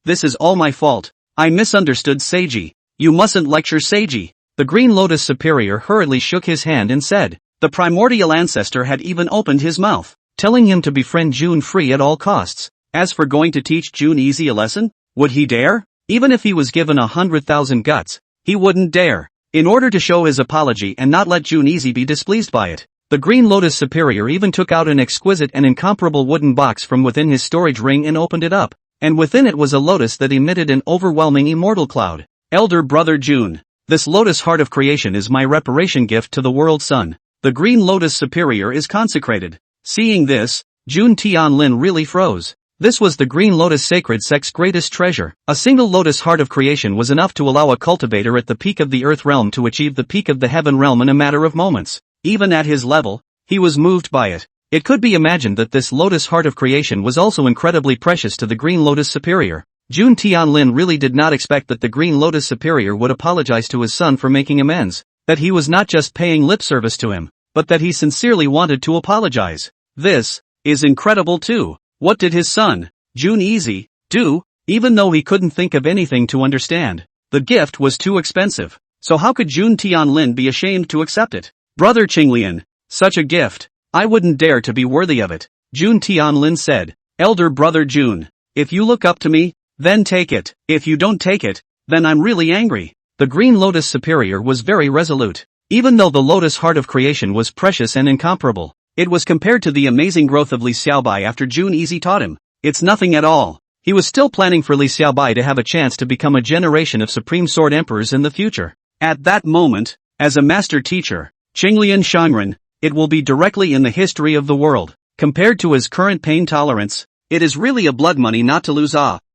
this is all my fault. I misunderstood Seiji. You mustn't lecture Seiji. The Green Lotus Superior hurriedly shook his hand and said, the primordial ancestor had even opened his mouth, telling him to befriend Jun free at all costs. As for going to teach Jun Easy a lesson, would he dare? Even if he was given 100,000 guts, he wouldn't dare. In order to show his apology and not let Jun Easy be displeased by it, the Green Lotus Superior even took out an exquisite and incomparable wooden box from within his storage ring and opened it up, and within it was a lotus that emitted an overwhelming immortal cloud. Elder brother Jun, this lotus heart of creation is my reparation gift to the world son. The Green Lotus Superior is consecrated. Seeing this, Jun Tianlin really froze. This was the Green Lotus Sacred Sect's greatest treasure. A single lotus heart of creation was enough to allow a cultivator at the peak of the earth realm to achieve the peak of the heaven realm in a matter of moments. Even at his level, he was moved by it. It could be imagined that this lotus heart of creation was also incredibly precious to the Green Lotus Superior. Jun Tianlin really did not expect that the Green Lotus Superior would apologize to his son for making amends, that he was not just paying lip service to him, but that he sincerely wanted to apologize. This is incredible too. What did his son, Jun Easy, do? even though he couldn't think of anything to understand. The gift was too expensive. So how could Jun Tianlin be ashamed to accept it? Brother Qinglian, such a gift, I wouldn't dare to be worthy of it, Jun Tianlin said. Elder brother Jun, if you look up to me, then take it. If you don't take it, then I'm really angry. The Green Lotus Superior was very resolute. Even though the Lotus Heart of Creation was precious and incomparable, it was compared to the amazing growth of Li Xiaobai after Jun Easy taught him. It's nothing at all. He was still planning for Li Xiaobai to have a chance to become a generation of Supreme Sword Emperors in the future. At that moment, as a master teacher, Qinglian Shangren, it will be directly in the history of the world. Compared to his current pain tolerance, it is really a blood money not to lose.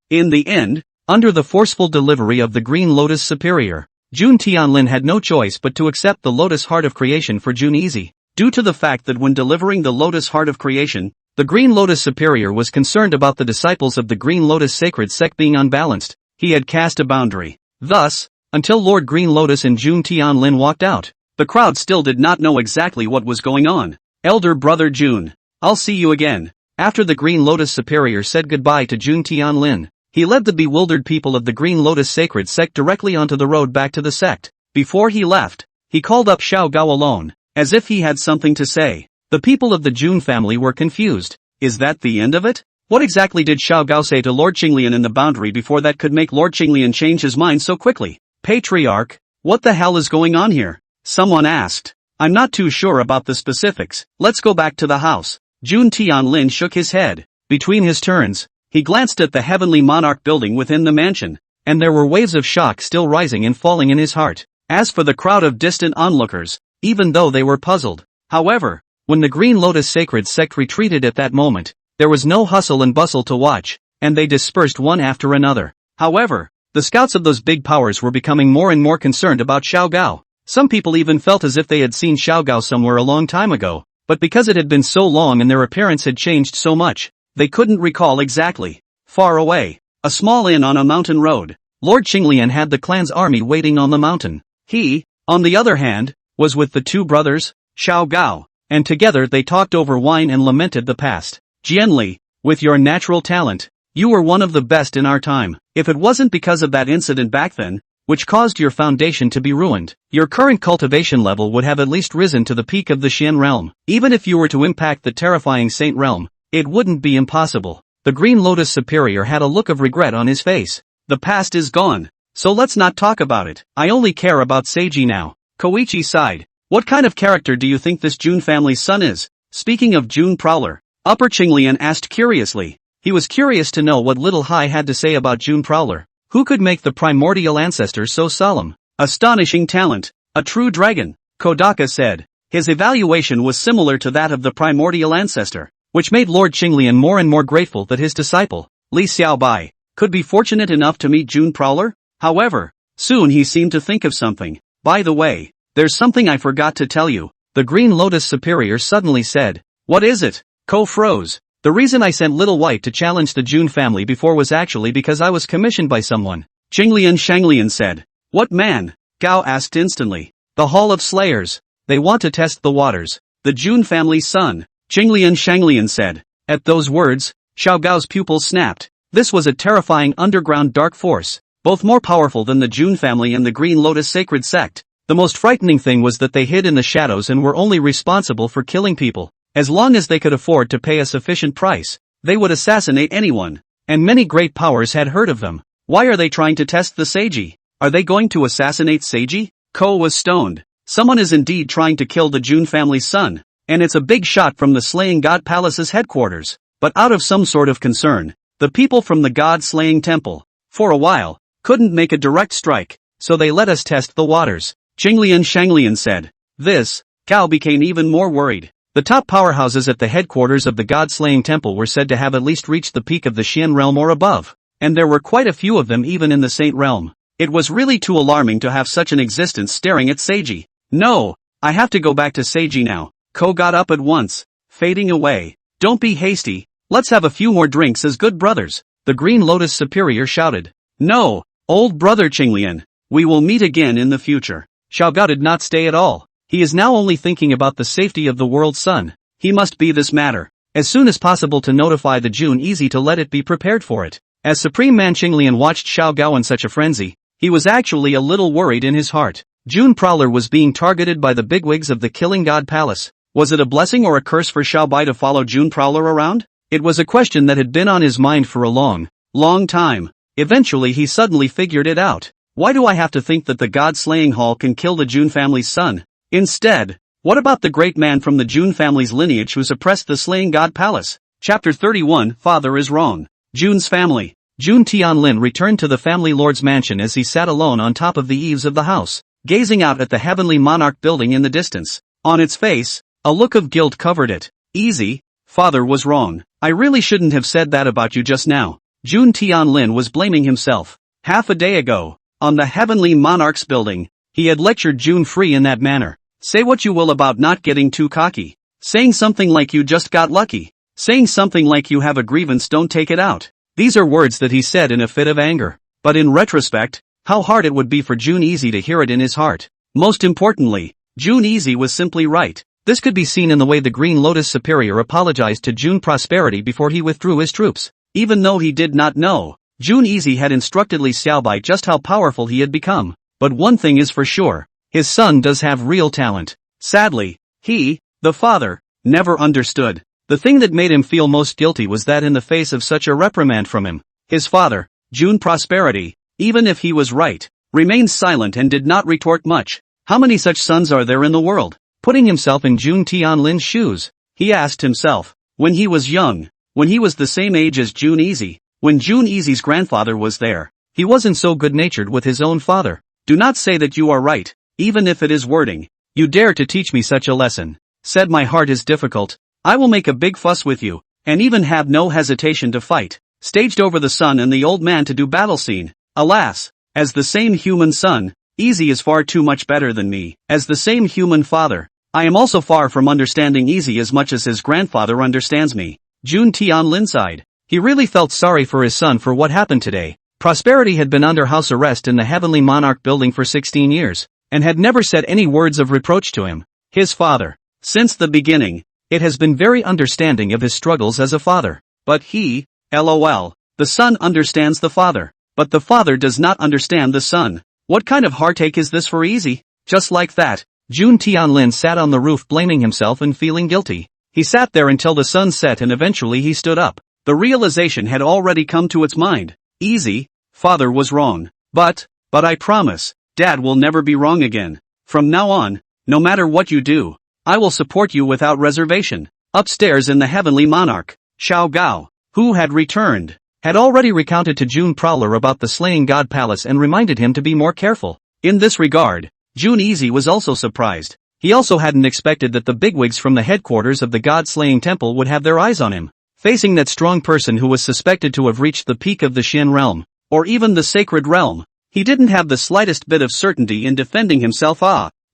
In the end, under the forceful delivery of the Green Lotus Superior, Jun Tianlin had no choice but to accept the Lotus Heart of Creation for Jun Easy. Due to the fact that when delivering the Lotus Heart of Creation, the Green Lotus Superior was concerned about the disciples of the Green Lotus Sacred Sect being unbalanced, he had cast a boundary. Thus, until Lord Green Lotus and Jun Tianlin walked out, the crowd still did not know exactly what was going on. Elder brother Jun, I'll see you again. After the Green Lotus Superior said goodbye to Jun Tianlin, he led the bewildered people of the Green Lotus Sacred Sect directly onto the road back to the sect. Before he left, he called up Xiao Gao alone, as if he had something to say. The people of the Jun family were confused. Is that the end of it? What exactly did Xiao Gao say to Lord Qinglian in the boundary before that could make Lord Qinglian change his mind so quickly? Patriarch, what the hell is going on here? Someone asked. I'm not too sure about the specifics. Let's go back to the house. Jun Tianlin shook his head. Between his turns, he glanced at the heavenly monarch building within the mansion, and there were waves of shock still rising and falling in his heart. As for the crowd of distant onlookers, even though they were puzzled, however, when the Green Lotus Sacred Sect retreated at that moment, there was no hustle and bustle to watch, and they dispersed one after another. However, the scouts of those big powers were becoming more and more concerned about Xiao Gao. Some people even felt as if they had seen Xiao Gao somewhere a long time ago, but because it had been so long and their appearance had changed so much, they couldn't recall exactly. Far away, a small inn on a mountain road, Lord Qinglian had the clan's army waiting on the mountain. He, on the other hand, was with the two brothers, Xiao Gao, and together they talked over wine and lamented the past. Jianli, with your natural talent, you were one of the best in our time. If it wasn't because of that incident back then, which caused your foundation to be ruined, your current cultivation level would have at least risen to the peak of the Xian realm. Even if you were to impact the terrifying Saint realm, it wouldn't be impossible. The Green Lotus Superior had a look of regret on his face. The past is gone, so let's not talk about it. I only care about Seiji now. Koichi sighed. What kind of character do you think this Jun family's son is? Speaking of Jun Prowler, Upper Qinglian asked curiously. He was curious to know what Little Hai had to say about Jun Prowler. Who could make the primordial ancestor so solemn? Astonishing talent, a true dragon, Kodaka said. His evaluation was similar to that of the primordial ancestor, which made Lord Qinglian more and more grateful that his disciple, Li Xiaobai, could be fortunate enough to meet Jun Prowler. However, soon he seemed to think of something. By the way, there's something I forgot to tell you, the Green Lotus Superior suddenly said. What is it? Ko froze. The reason I sent Little White to challenge the Jun family before was actually because I was commissioned by someone. Qinglian Shanglian said. What man? Gao asked instantly. The Hall of Slayers. They want to test the waters. The Jun family's son, Qinglian Shanglian said. At those words, Xiao Gao's pupils snapped. This was a terrifying underground dark force, both more powerful than the Jun family and the Green Lotus Sacred Sect. The most frightening thing was that they hid in the shadows and were only responsible for killing people. As long as they could afford to pay a sufficient price, they would assassinate anyone, and many great powers had heard of them. Why are they trying to test the Seiji? Are they going to assassinate Seiji? Ko was stoned. Someone is indeed trying to kill the Jun family's son, and it's a big shot from the Slaying God Palace's headquarters. But out of some sort of concern, the people from the God-slaying temple, for a while, couldn't make a direct strike, so they let us test the waters. Qinglian Shanglian said. This, Gao became even more worried. The top powerhouses at the headquarters of the God-slaying temple were said to have at least reached the peak of the Xian realm or above, and there were quite a few of them even in the Saint realm. It was really too alarming to have such an existence staring at Seiji. No, I have to go back to Seiji now. Ko got up at once, fading away. Don't be hasty, let's have a few more drinks as good brothers, the Green Lotus Superior shouted. No, old brother Qinglian, we will meet again in the future. Xiao Gao did not stay at all. He is now only thinking about the safety of the world's son. He must be this matter as soon as possible to notify the Jun Easy to let it be prepared for it. As Supreme Manchunglian watched Xiao Gao in such a frenzy, he was actually a little worried in his heart. June Prowler was being targeted by the bigwigs of the Killing God Palace. Was it a blessing or a curse for Xiao Bai to follow June Prowler around? It was a question that had been on his mind for a long time. Eventually he suddenly figured it out. Why do I have to think that the God-slaying hall can kill the June family's son? Instead, what about the great man from the June family's lineage who suppressed the Slaying God Palace? Chapter 31, Father is Wrong. June's family. June Tianlin returned to the family lord's mansion as he sat alone on top of the eaves of the house, gazing out at the heavenly monarch building in the distance. On its face, a look of guilt covered it. Easy, father was wrong. I really shouldn't have said that about you just now. June Tianlin was blaming himself. Half a day ago, on the heavenly monarch's building, he had lectured June Free in that manner. Say what you will about not getting too cocky. Saying something like you just got lucky. Saying something like you have a grievance, don't take it out. These are words that he said in a fit of anger. But in retrospect, how hard it would be for June Easy to hear it in his heart. Most importantly, June Easy was simply right. This could be seen in the way the Green Lotus Superior apologized to June Prosperity before he withdrew his troops. Even though he did not know, June Easy had instructed Li Xiaobai just how powerful he had become. But one thing is for sure, his son does have real talent. Sadly, he, the father, never understood. The thing that made him feel most guilty was that in the face of such a reprimand from him, his father, June Prosperity, even if he was right, remained silent and did not retort much. How many such sons are there in the world? Putting himself in June Tianlin's shoes, he asked himself, when he was young, when he was the same age as June Easy, when June Easy's grandfather was there, he wasn't so good-natured with his own father. Do not say that you are right, even if it is wording. You dare to teach me such a lesson. Said my heart is difficult. I will make a big fuss with you, and even have no hesitation to fight. Staged over the son and the old man to do battle scene. Alas, as the same human son, Easy is far too much better than me. As the same human father, I am also far from understanding Easy as much as his grandfather understands me. June Tianlin sighed. He really felt sorry for his son for what happened today. Prosperity had been under house arrest in the Heavenly Monarch building for 16 years, and had never said any words of reproach to him. His father, since the beginning, it has been very understanding of his struggles as a father. But he, lol, the son understands the father, but the father does not understand the son. What kind of heartache is this for Easy? Just like that, June Tianlin sat on the roof blaming himself and feeling guilty. He sat there until the sun set and eventually he stood up. The realization had already come to its mind. Easy, father was wrong. But I promise, dad will never be wrong again. From now on, no matter what you do, I will support you without reservation. Upstairs in the Heavenly Monarch, Xiao Gao, who had returned, had already recounted to June Prowler about the Slaying God Palace and reminded him to be more careful. In this regard, June Easy was also surprised. He also hadn't expected that the bigwigs from the headquarters of the God-slaying temple would have their eyes on him. Facing that strong person who was suspected to have reached the peak of the Xin realm, or even the sacred realm, he didn't have the slightest bit of certainty in defending himself.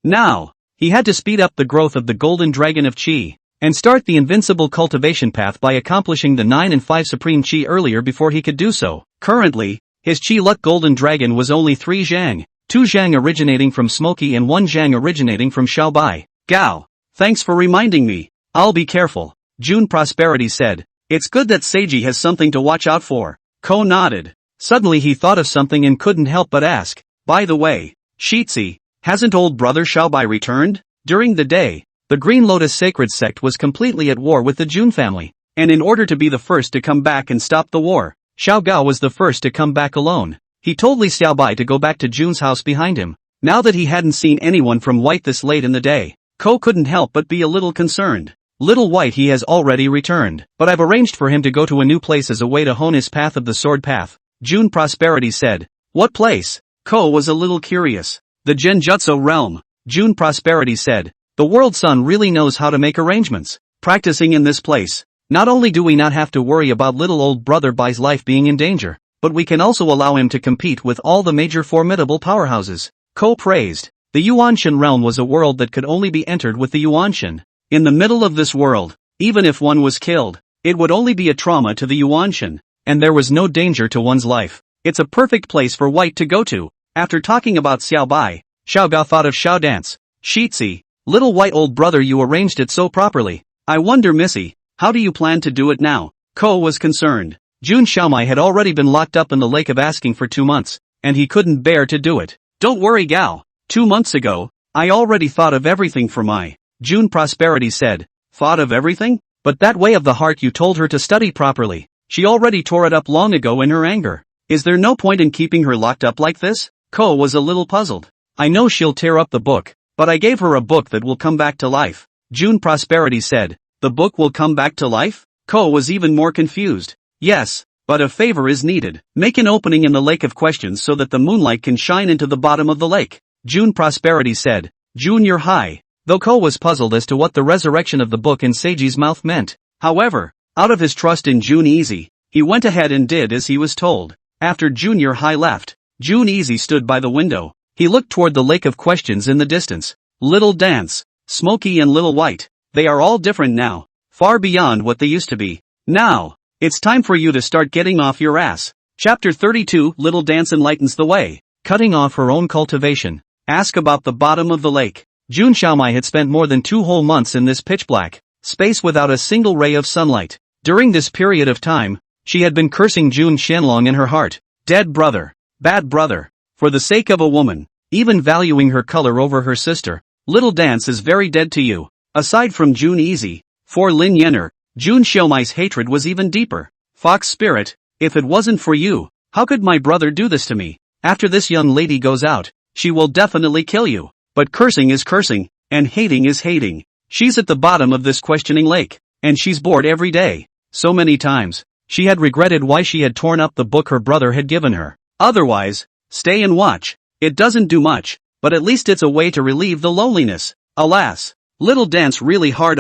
Now, he had to speed up the growth of the Golden Dragon of Qi, and start the invincible cultivation path by accomplishing the 9 and 5 Supreme Qi earlier before he could do so. Currently, his Qi Luck Golden Dragon was only 3 zhang, 2 zhang originating from Smoky and 1 zhang originating from Xiaobai. Gao, thanks for reminding me. I'll be careful, June Prosperity said. It's good that Seiji has something to watch out for. Ko nodded. Suddenly he thought of something and couldn't help but ask, by the way, Shitzi, hasn't old brother Xiaobai returned? During the day, the Green Lotus Sacred Sect was completely at war with the June family, and in order to be the first to come back and stop the war, Xiao Gao was the first to come back alone. He told Li Xiaobai to go back to June's house behind him. Now that he hadn't seen anyone from White this late in the day, Ko couldn't help but be a little concerned. Little White he has already returned, but I've arranged for him to go to a new place as a way to hone his path of the sword path, June Prosperity said. What place? Ko was a little curious. The Genjutsu realm, June Prosperity said. The world son really knows how to make arrangements. Practicing in this place, not only do we not have to worry about little old brother Bai's life being in danger, but we can also allow him to compete with all the major formidable powerhouses. Ko praised. The Yuanshan realm was a world that could only be entered with the Yuanshan. In the middle of this world, even if one was killed, it would only be a trauma to the Yuanshan, and there was no danger to one's life. It's a perfect place for White to go to. After talking about Xiaobai, Xiao Gao thought of Xiao Dance. Shitzi, little White old brother, you arranged it so properly. I wonder, Missy, how do you plan to do it now? Ko was concerned. Jun Xiaomai had already been locked up in the lake of asking for 2 months, and he couldn't bear to do it. Don't worry Gao, 2 months ago, I already thought of everything for my June Prosperity said. Thought of everything? But that way of the heart you told her to study properly. She already tore it up long ago in her anger. Is there no point in keeping her locked up like this? Ko was a little puzzled. I know she'll tear up the book, but I gave her a book that will come back to life. June Prosperity said. The book will come back to life? Ko was even more confused. Yes, but a favor is needed. Make an opening in the lake of questions so that the moonlight can shine into the bottom of the lake. June Prosperity said. Junior High. Though Ko was puzzled as to what the resurrection of the book in Seiji's mouth meant. However, out of his trust in June Easy, he went ahead and did as he was told. After Junior High left, June Easy stood by the window. He looked toward the lake of questions in the distance. Little Dance, Smokey and Little White, they are all different now, far beyond what they used to be. Now, it's time for you to start getting off your ass. Chapter 32 Little Dance enlightens the way. Cutting off her own cultivation. Ask about the bottom of the lake. Jun Xiaomai had spent more than 2 whole months in this pitch-black space without a single ray of sunlight. During this period of time, she had been cursing Jun Xianlong in her heart. Dead brother, bad brother, for the sake of a woman, even valuing her color over her sister. Little Dance is very dead to you. Aside from June Easy, for Lin Yenner, Jun Xiaomai's hatred was even deeper. Fox Spirit, if it wasn't for you, how could my brother do this to me? After this young lady goes out, she will definitely kill you. But cursing is cursing, and hating is hating. She's at the bottom of this questioning lake, and she's bored every day. So many times, she had regretted why she had torn up the book her brother had given her. Otherwise, stay and watch. It doesn't do much, but at least it's a way to relieve the loneliness. Alas, Little Dance really hard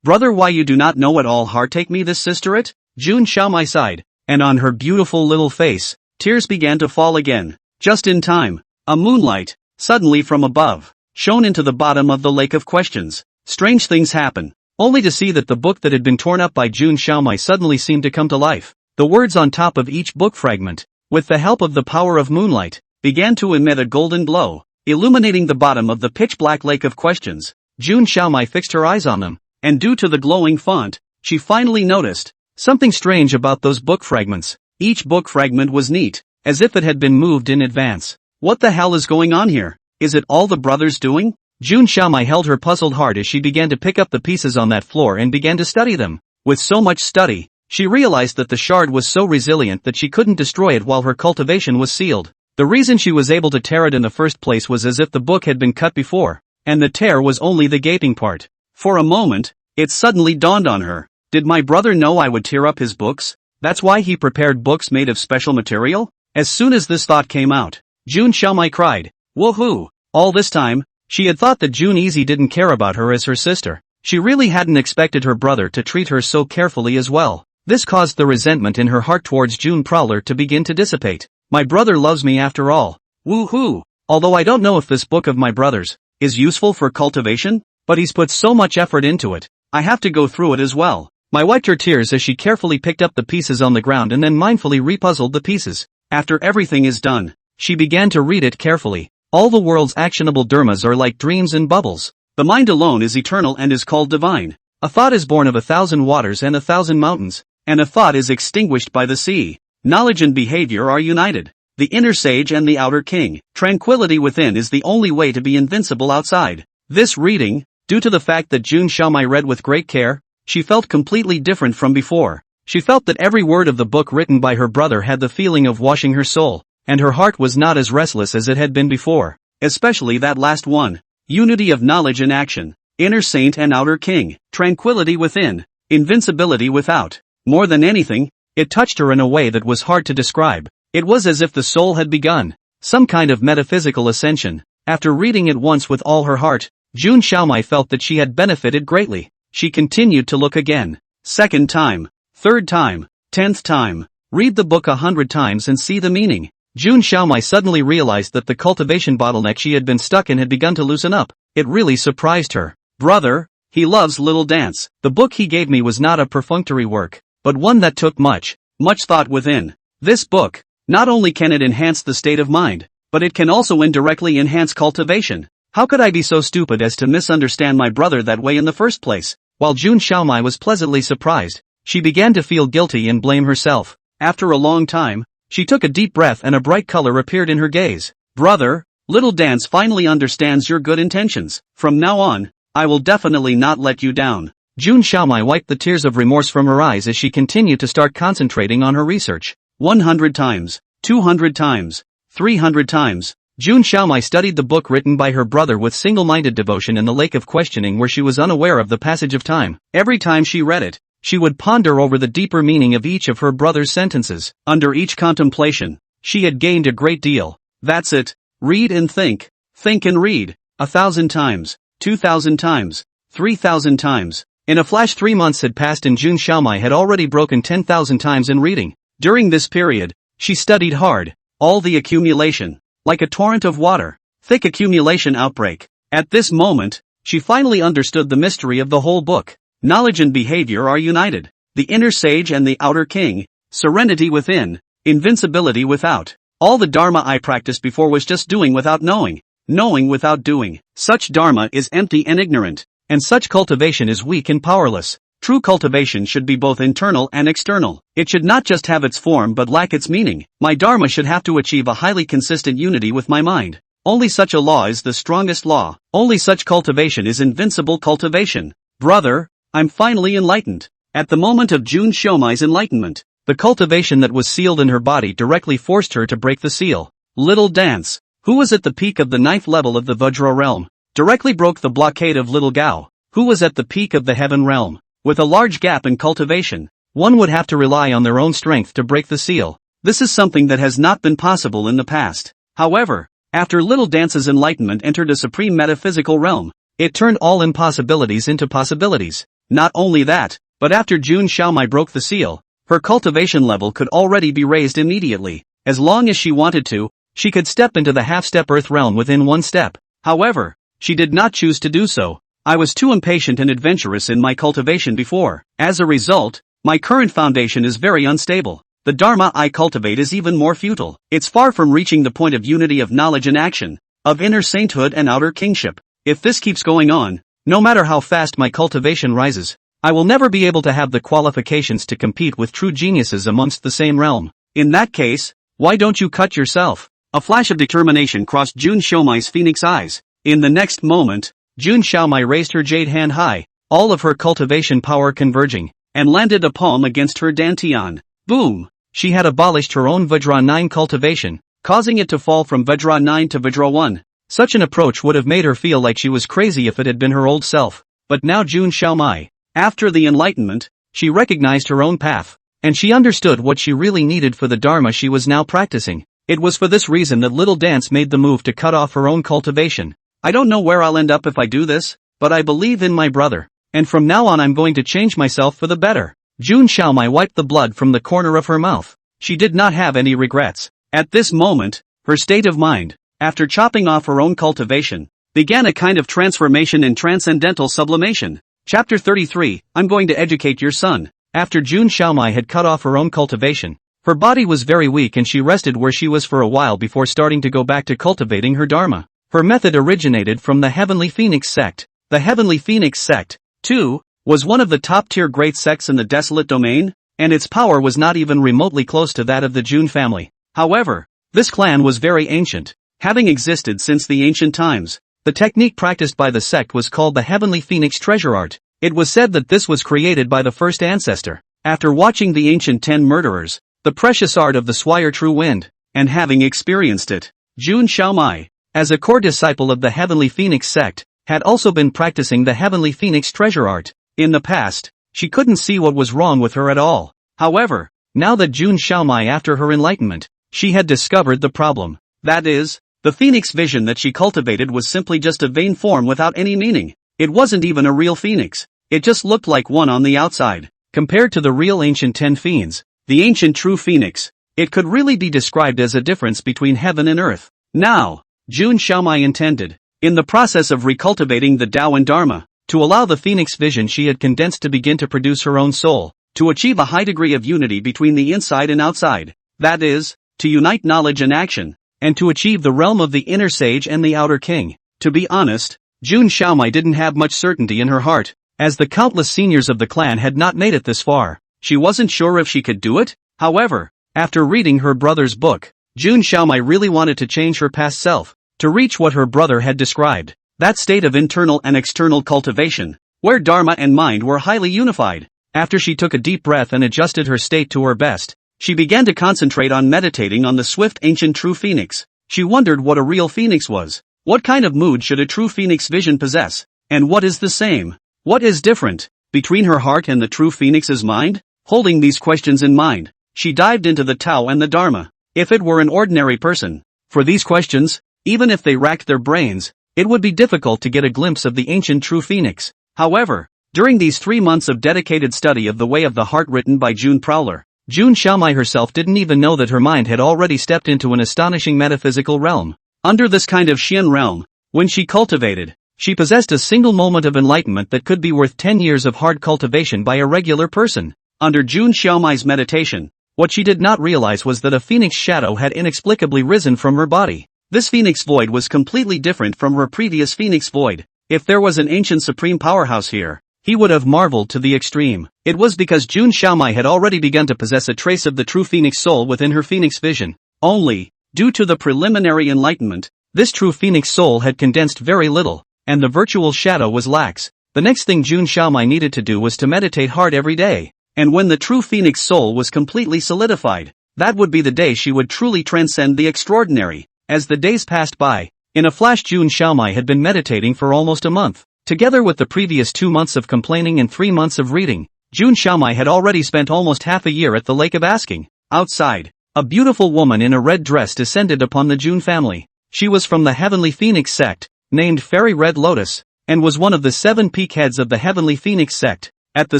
brother why you do not know at all hard take me this sister it? Jun Xiaomai sighed, and on her beautiful little face, tears began to fall again. Just in time, a moonlight, suddenly from above, shone into the bottom of the lake of questions. Strange things happen, only to see that the book that had been torn up by Jun Xiaomai suddenly seemed to come to life. The words on top of each book fragment, with the help of the power of moonlight, began to emit a golden glow, illuminating the bottom of the pitch-black lake of questions. Jun Xiaomai fixed her eyes on them, and due to the glowing font, she finally noticed something strange about those book fragments. Each book fragment was neat, as if it had been moved in advance. What the hell is going on here? Is it all the brothers doing? Jun Xiaomai held her puzzled heart as she began to pick up the pieces on that floor and began to study them. With so much study, she realized that the shard was so resilient that she couldn't destroy it while her cultivation was sealed. The reason she was able to tear it in the first place was as if the book had been cut before, and the tear was only the gaping part. For a moment, it suddenly dawned on her. Did my brother know I would tear up his books? That's why he prepared books made of special material? As soon as this thought came out, Jun Xiaomai cried, woohoo! All this time, she had thought that June Easy didn't care about her as her sister. She really hadn't expected her brother to treat her so carefully as well. This caused the resentment in her heart towards June Prowler to begin to dissipate. My brother loves me after all. Woohoo! Although I don't know if this book of my brother's is useful for cultivation, but he's put so much effort into it, I have to go through it as well. Mai wiped her tears as she carefully picked up the pieces on the ground and then mindfully repuzzled the pieces. After everything is done, she began to read it carefully. All the world's actionable dharmas are like dreams and bubbles. The mind alone is eternal and is called divine. A thought is born of 1,000 waters and 1,000 mountains, and a thought is extinguished by the sea. Knowledge and behavior are united. The inner sage and the outer king. Tranquility within is the only way to be invincible outside. This reading, due to the fact that Jun Xiaomai read with great care, she felt completely different from before. She felt that every word of the book written by her brother had the feeling of washing her soul, and her heart was not as restless as it had been before. Especially that last one. Unity of knowledge and action. Inner saint and outer king. Tranquility within. Invincibility without. More than anything, it touched her in a way that was hard to describe. It was as if the soul had begun some kind of metaphysical ascension. After reading it once with all her heart, Jun Xiaomai felt that she had benefited greatly. She continued to look again. Second time. Third time. 10th time. Read the book 100 times and see the meaning. Jun Xiaomai suddenly realized that the cultivation bottleneck she had been stuck in had begun to loosen up. It really surprised her. Brother, he loves Little Dance. The book he gave me was not a perfunctory work, but one that took much thought within. This book, not only can it enhance the state of mind, but it can also indirectly enhance cultivation. How could I be so stupid as to misunderstand my brother that way in the first place? While Jun Xiaomai was pleasantly surprised, she began to feel guilty and blame herself. After a long time, she took a deep breath and a bright color appeared in her gaze. Brother, little Dance finally understands your good intentions. From now on, I will definitely not let you down. Jun Xiaomai wiped the tears of remorse from her eyes as she continued to start concentrating on her research. 100 times, 200 times, 300 times. Jun Xiaomai studied the book written by her brother with single-minded devotion in the lake of questioning where she was unaware of the passage of time. Every time she read it, she would ponder over the deeper meaning of each of her brother's sentences. Under each contemplation, she had gained a great deal. That's it. Read and think and read. 1,000 times, 2,000 times, 3,000 times. In a flash 3 months had passed and Jun Xiaomai had already broken 10,000 times in reading. During this period, she studied hard. All the accumulation. Like a torrent of water. Thick accumulation outbreak. At this moment, she finally understood the mystery of the whole book. Knowledge and behavior are united. The inner sage and the outer king. Serenity within. Invincibility without. All the dharma I practiced before was just doing without knowing. Knowing without doing. Such dharma is empty and ignorant. And such cultivation is weak and powerless. True cultivation should be both internal and external. It should not just have its form but lack its meaning. My dharma should have to achieve a highly consistent unity with my mind. Only such a law is the strongest law. Only such cultivation is invincible cultivation. Brother, I'm finally enlightened. At the moment of Jun Xiaomai's enlightenment, the cultivation that was sealed in her body directly forced her to break the seal. Little Dance, who was at the peak of the 9th level of the Vajra realm, directly broke the blockade of Little Gao, who was at the peak of the Heaven realm. With a large gap in cultivation, one would have to rely on their own strength to break the seal. This is something that has not been possible in the past. However, after Little Dance's enlightenment entered a supreme metaphysical realm, it turned all impossibilities into possibilities. Not only that, but after Jun Xiaomai broke the seal, her cultivation level could already be raised immediately. As long as she wanted to, she could step into the half-step earth realm within one step. However, she did not choose to do so. I was too impatient and adventurous in my cultivation before. As a result, my current foundation is very unstable. The dharma I cultivate is even more futile. It's far from reaching the point of unity of knowledge and action, of inner sainthood and outer kingship. If this keeps going on, no matter how fast my cultivation rises, I will never be able to have the qualifications to compete with true geniuses amongst the same realm. In that case, why don't you cut yourself? A flash of determination crossed Jun Xiaomai's phoenix eyes. In the next moment, Jun Xiaomai raised her jade hand high, all of her cultivation power converging, and landed a palm against her dantian. Boom! She had abolished her own Vajra 9 cultivation, causing it to fall from Vajra 9 to Vajra 1. Such an approach would have made her feel like she was crazy if it had been her old self. But now Jun Xiaomai, after the enlightenment, she recognized her own path, and she understood what she really needed for the dharma she was now practicing. It was for this reason that Little Dance made the move to cut off her own cultivation. I don't know where I'll end up if I do this, but I believe in my brother, and from now on I'm going to change myself for the better. Jun Xiaomai wiped the blood from the corner of her mouth. She did not have any regrets. At this moment, her state of mind, after chopping off her own cultivation, began a kind of transformation in transcendental sublimation. Chapter 33, I'm going to educate your son. After Jun Xiaomai had cut off her own cultivation, her body was very weak and she rested where she was for a while before starting to go back to cultivating her dharma. Her method originated from the Heavenly Phoenix sect. The Heavenly Phoenix sect, too, was one of the top-tier great sects in the desolate domain, and its power was not even remotely close to that of the Jun family. However, this clan was very ancient, having existed since the ancient times. The technique practiced by the sect was called the Heavenly Phoenix Treasure Art. It was said that this was created by the first ancestor, after watching the ancient 10 murderers, the precious art of the Swire True Wind, and having experienced it. Jun Xiaomai, as a core disciple of the Heavenly Phoenix sect, had also been practicing the Heavenly Phoenix Treasure Art. In the past, she couldn't see what was wrong with her at all. However, now that Jun Xiaomai after her enlightenment, she had discovered the problem. That is, the phoenix vision that she cultivated was simply just a vain form without any meaning. It wasn't even a real phoenix. It just looked like one on the outside. Compared to the real ancient 10 fiends, the ancient true phoenix, it could really be described as a difference between heaven and earth. Now, Jun Xiaomai intended, in the process of recultivating the Tao and Dharma, to allow the phoenix vision she had condensed to begin to produce her own soul, to achieve a high degree of unity between the inside and outside. That is, to unite knowledge and action, and to achieve the realm of the inner sage and the outer king. To be honest, Jun Xiaomai didn't have much certainty in her heart, as the countless seniors of the clan had not made it this far. She wasn't sure if she could do it. However, after reading her brother's book, Jun Xiaomai really wanted to change her past self, to reach what her brother had described, that state of internal and external cultivation, where Dharma and mind were highly unified. After she took a deep breath and adjusted her state to her best, she began to concentrate on meditating on the swift ancient true phoenix. She wondered what a real phoenix was. What kind of mood should a true phoenix vision possess? And what is the same? What is different between her heart and the true phoenix's mind? Holding these questions in mind, she dived into the Tao and the Dharma. If it were an ordinary person, for these questions, even if they racked their brains, it would be difficult to get a glimpse of the ancient true phoenix. However, during these 3 months of dedicated study of the Way of the Heart written by Jun Prowler, Jun Xiaomai herself didn't even know that her mind had already stepped into an astonishing metaphysical realm. Under this kind of Xian realm, when she cultivated, she possessed a single moment of enlightenment that could be worth 10 years of hard cultivation by a regular person. Under Jun Xiaomai's meditation, what she did not realize was that a phoenix shadow had inexplicably risen from her body. This phoenix void was completely different from her previous phoenix void. If there was an ancient supreme powerhouse here, he would have marveled to the extreme. It was because Jun Xiaomai had already begun to possess a trace of the true phoenix soul within her phoenix vision. Only, due to the preliminary enlightenment, this true phoenix soul had condensed very little, and the virtual shadow was lax. The next thing Jun Xiaomai needed to do was to meditate hard every day. And when the true phoenix soul was completely solidified, that would be the day she would truly transcend the extraordinary. As the days passed by, in a flash Jun Xiaomai had been meditating for almost a month. Together with the previous 2 months of complaining and 3 months of reading, Jun Xiaomai had already spent almost half a year at the Lake of Asking. Outside, a beautiful woman in a red dress descended upon the Jun family. She was from the Heavenly Phoenix sect, named Fairy Red Lotus, and was one of the 7 peak heads of the Heavenly Phoenix sect. At the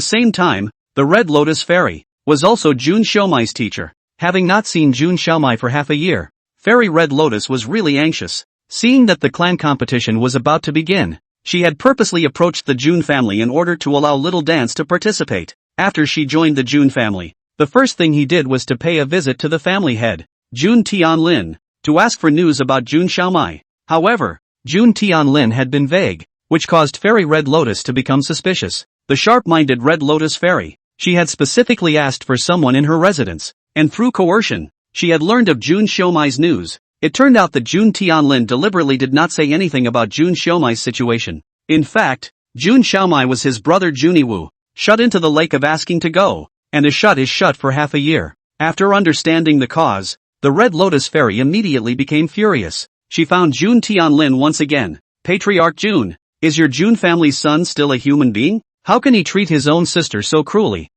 same time, the Red Lotus Fairy was also Jun Xiaomai's teacher. Having not seen Jun Xiaomai for half a year, Fairy Red Lotus was really anxious. Seeing that the clan competition was about to begin, she had purposely approached the Jun family in order to allow Little Dance to participate. After she joined the Jun family, the first thing he did was to pay a visit to the family head, Jun Tianlin, to ask for news about Jun Xiaomai. However, Jun Tianlin had been vague, which caused Fairy Red Lotus to become suspicious. The sharp-minded Red Lotus Fairy, she had specifically asked for someone in her residence, and through coercion, she had learned of Jun Xiaomai's news. It turned out that Jun Tianlin deliberately did not say anything about Jun Xiaomai's situation. In fact, Jun Xiaomai was his brother Juniwu, shut into the Lake of Asking to go, and a shut is shut for half a year. After understanding the cause, the Red Lotus Fairy immediately became furious. She found Jun Tianlin once again. Patriarch Jun, is your Jun family's son still a human being? How can he treat his own sister so cruelly?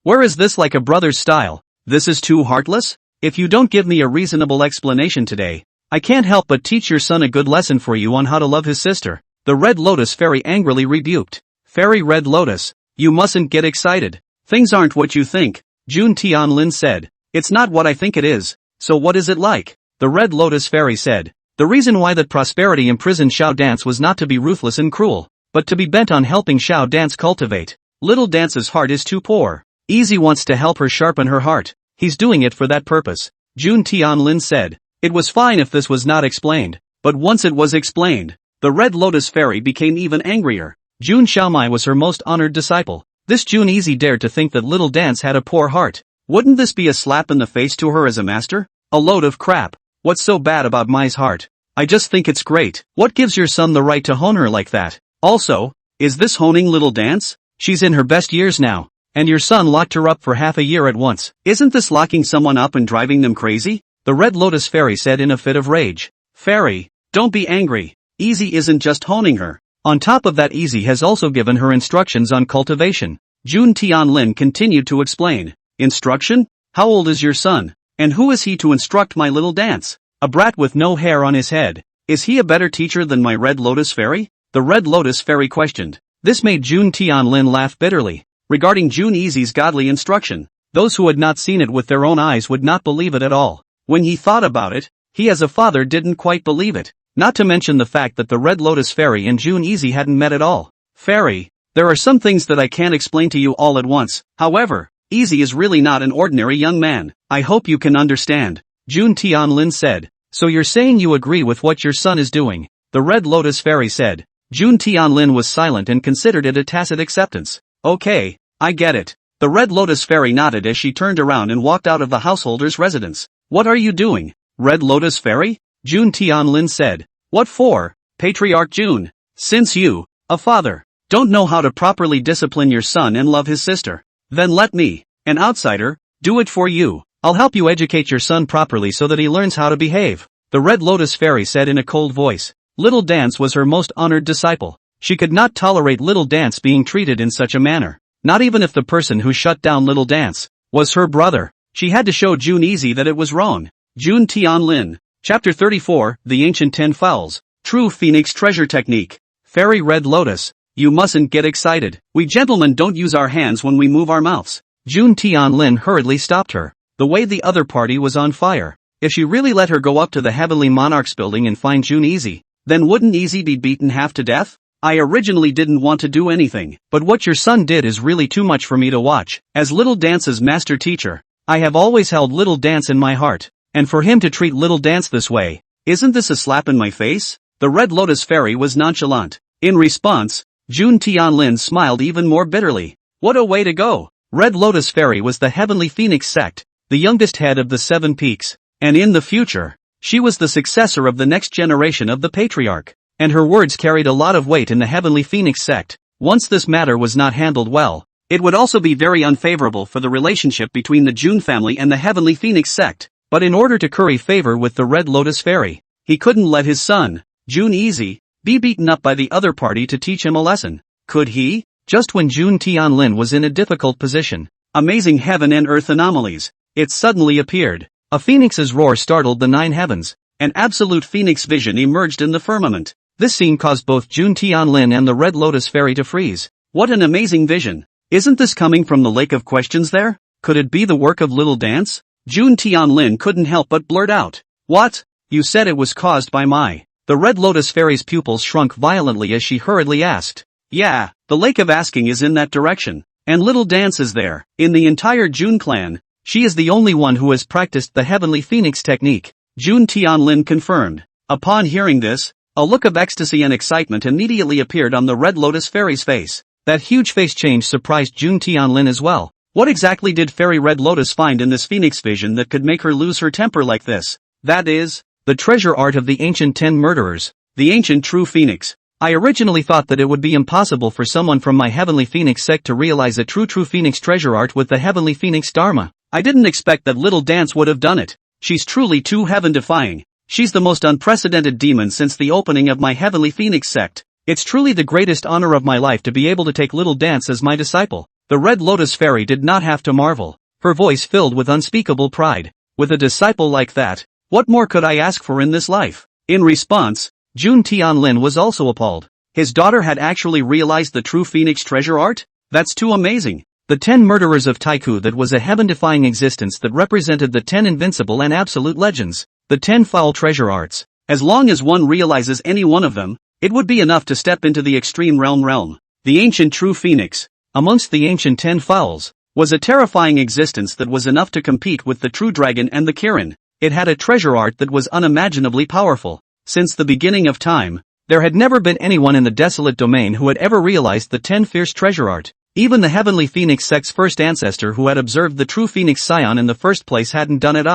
Where is this like a brother's style? This is too heartless? If you don't give me a reasonable explanation today, I can't help but teach your son a good lesson for you on how to love his sister. The Red Lotus Fairy angrily rebuked. Fairy Red Lotus, you mustn't get excited. Things aren't what you think, Jun Tianlin said. It's not what I think it is, so what is it like? The Red Lotus Fairy said. The reason why that prosperity imprisoned Xiao Dance was not to be ruthless and cruel, but to be bent on helping Xiao Dance cultivate. Little Dance's heart is too poor. Easy wants to help her sharpen her heart. He's doing it for that purpose, Jun Tianlin said. It was fine if this was not explained, but once it was explained, the Red Lotus Fairy became even angrier. Jun Xiaomai was her most honored disciple. This Jun Easy dared to think that Little Dance had a poor heart. Wouldn't this be a slap in the face to her as a master? A load of crap. What's so bad about Mai's heart? I just think it's great. What gives your son the right to hone her like that? Also, is this honing Little Dance? She's in her best years now. And your son locked her up for half a year at once. Isn't this locking someone up and driving them crazy? The Red Lotus Fairy said in a fit of rage. Fairy, don't be angry. Easy isn't just honing her. On top of that, Easy has also given her instructions on cultivation. Jun Tianlin continued to explain. Instruction? How old is your son? And who is he to instruct my Little Dance? A brat with no hair on his head. Is he a better teacher than my Red Lotus Fairy? The Red Lotus Fairy questioned. This made Jun Tianlin laugh bitterly. Regarding Jun Easy's godly instruction, those who had not seen it with their own eyes would not believe it at all. When he thought about it, he as a father didn't quite believe it. Not to mention the fact that the Red Lotus Fairy and Jun Easy hadn't met at all. Fairy, there are some things that I can't explain to you all at once. However, Easy is really not an ordinary young man. I hope you can understand, Jun Tianlin said. So you're saying you agree with what your son is doing? The Red Lotus Fairy said. Jun Tianlin was silent and considered it a tacit acceptance. Okay, I get it. The Red Lotus Fairy nodded as she turned around and walked out of the householder's residence. What are you doing, Red Lotus Fairy? Jun Tianlin said. What for, Patriarch Jun? Since you, a father, don't know how to properly discipline your son and love his sister, then let me, an outsider, do it for you. I'll help you educate your son properly so that he learns how to behave, the Red Lotus Fairy said in a cold voice. Little Dance was her most honored disciple. She could not tolerate Little Dance being treated in such a manner. Not even if the person who shut down Little Dance was her brother. She had to show Jun Easy that it was wrong. Jun Tianlin. Chapter 34, The Ancient 10 Fowls. True Phoenix Treasure Technique. Fairy Red Lotus, you mustn't get excited. We gentlemen don't use our hands when we move our mouths. Jun Tianlin hurriedly stopped her. The way the other party was on fire. If she really let her go up to the Heavenly Monarch's building and find Jun Easy, then wouldn't Easy be beaten half to death? I originally didn't want to do anything, but what your son did is really too much for me to watch. As Little Dance's master teacher, I have always held Little Dance in my heart, and for him to treat Little Dance this way, isn't this a slap in my face? The Red Lotus Fairy was nonchalant. In response, Jun Tianlin smiled even more bitterly. What a way to go! Red Lotus Fairy was the Heavenly Phoenix sect, the youngest head of the Seven Peaks, and in the future, she was the successor of the next generation of the Patriarch, and her words carried a lot of weight in the Heavenly Phoenix sect. Once this matter was not handled well, it would also be very unfavorable for the relationship between the Jun family and the Heavenly Phoenix sect. But in order to curry favor with the Red Lotus Fairy, he couldn't let his son, Jun Easy, be beaten up by the other party to teach him a lesson. Could he? Just when Jun Tianlin was in a difficult position, amazing heaven and earth anomalies, it suddenly appeared. A phoenix's roar startled the 9 heavens. An absolute phoenix vision emerged in the firmament. This scene caused both Jun Tianlin and the Red Lotus Fairy to freeze. What an amazing vision! Isn't this coming from the Lake of Questions there? Could it be the work of Little Dance? Jun Tianlin couldn't help but blurt out. What? You said it was caused by my... The Red Lotus Fairy's pupils shrunk violently as she hurriedly asked. Yeah, the Lake of Asking is in that direction, and Little Dance is there. In the entire Jun clan, she is the only one who has practiced the Heavenly Phoenix technique, Jun Tianlin confirmed. Upon hearing this, a look of ecstasy and excitement immediately appeared on the Red Lotus Fairy's face. That huge face change surprised Jun Tianlin as well. What exactly did Fairy Red Lotus find in this phoenix vision that could make her lose her temper like this? That is, the treasure art of the ancient 10 murderers, the ancient true phoenix. I originally thought that it would be impossible for someone from my Heavenly Phoenix sect to realize a true phoenix treasure art with the Heavenly Phoenix Dharma. I didn't expect that Little Dance would have done it. She's truly too heaven-defying. She's the most unprecedented demon since the opening of my Heavenly Phoenix sect. It's truly the greatest honor of my life to be able to take Little Dance as my disciple. The Red Lotus Fairy did not have to marvel. Her voice filled with unspeakable pride. With a disciple like that, what more could I ask for in this life? In response, Jun Tianlin was also appalled. His daughter had actually realized the true phoenix treasure art? That's too amazing. The 10 murderers of Taiku, that was a heaven-defying existence that represented the 10 invincible and absolute legends. The 10 foul treasure arts. As long as one realizes any one of them, it would be enough to step into the extreme realm. The ancient true phoenix, amongst the ancient 10 fowls, was a terrifying existence that was enough to compete with the true dragon and the Kirin. It had a treasure art that was unimaginably powerful. Since the beginning of time, there had never been anyone in the desolate domain who had ever realized the 10 fierce treasure art. Even the Heavenly Phoenix sect's first ancestor who had observed the true phoenix scion in the first place hadn't done it.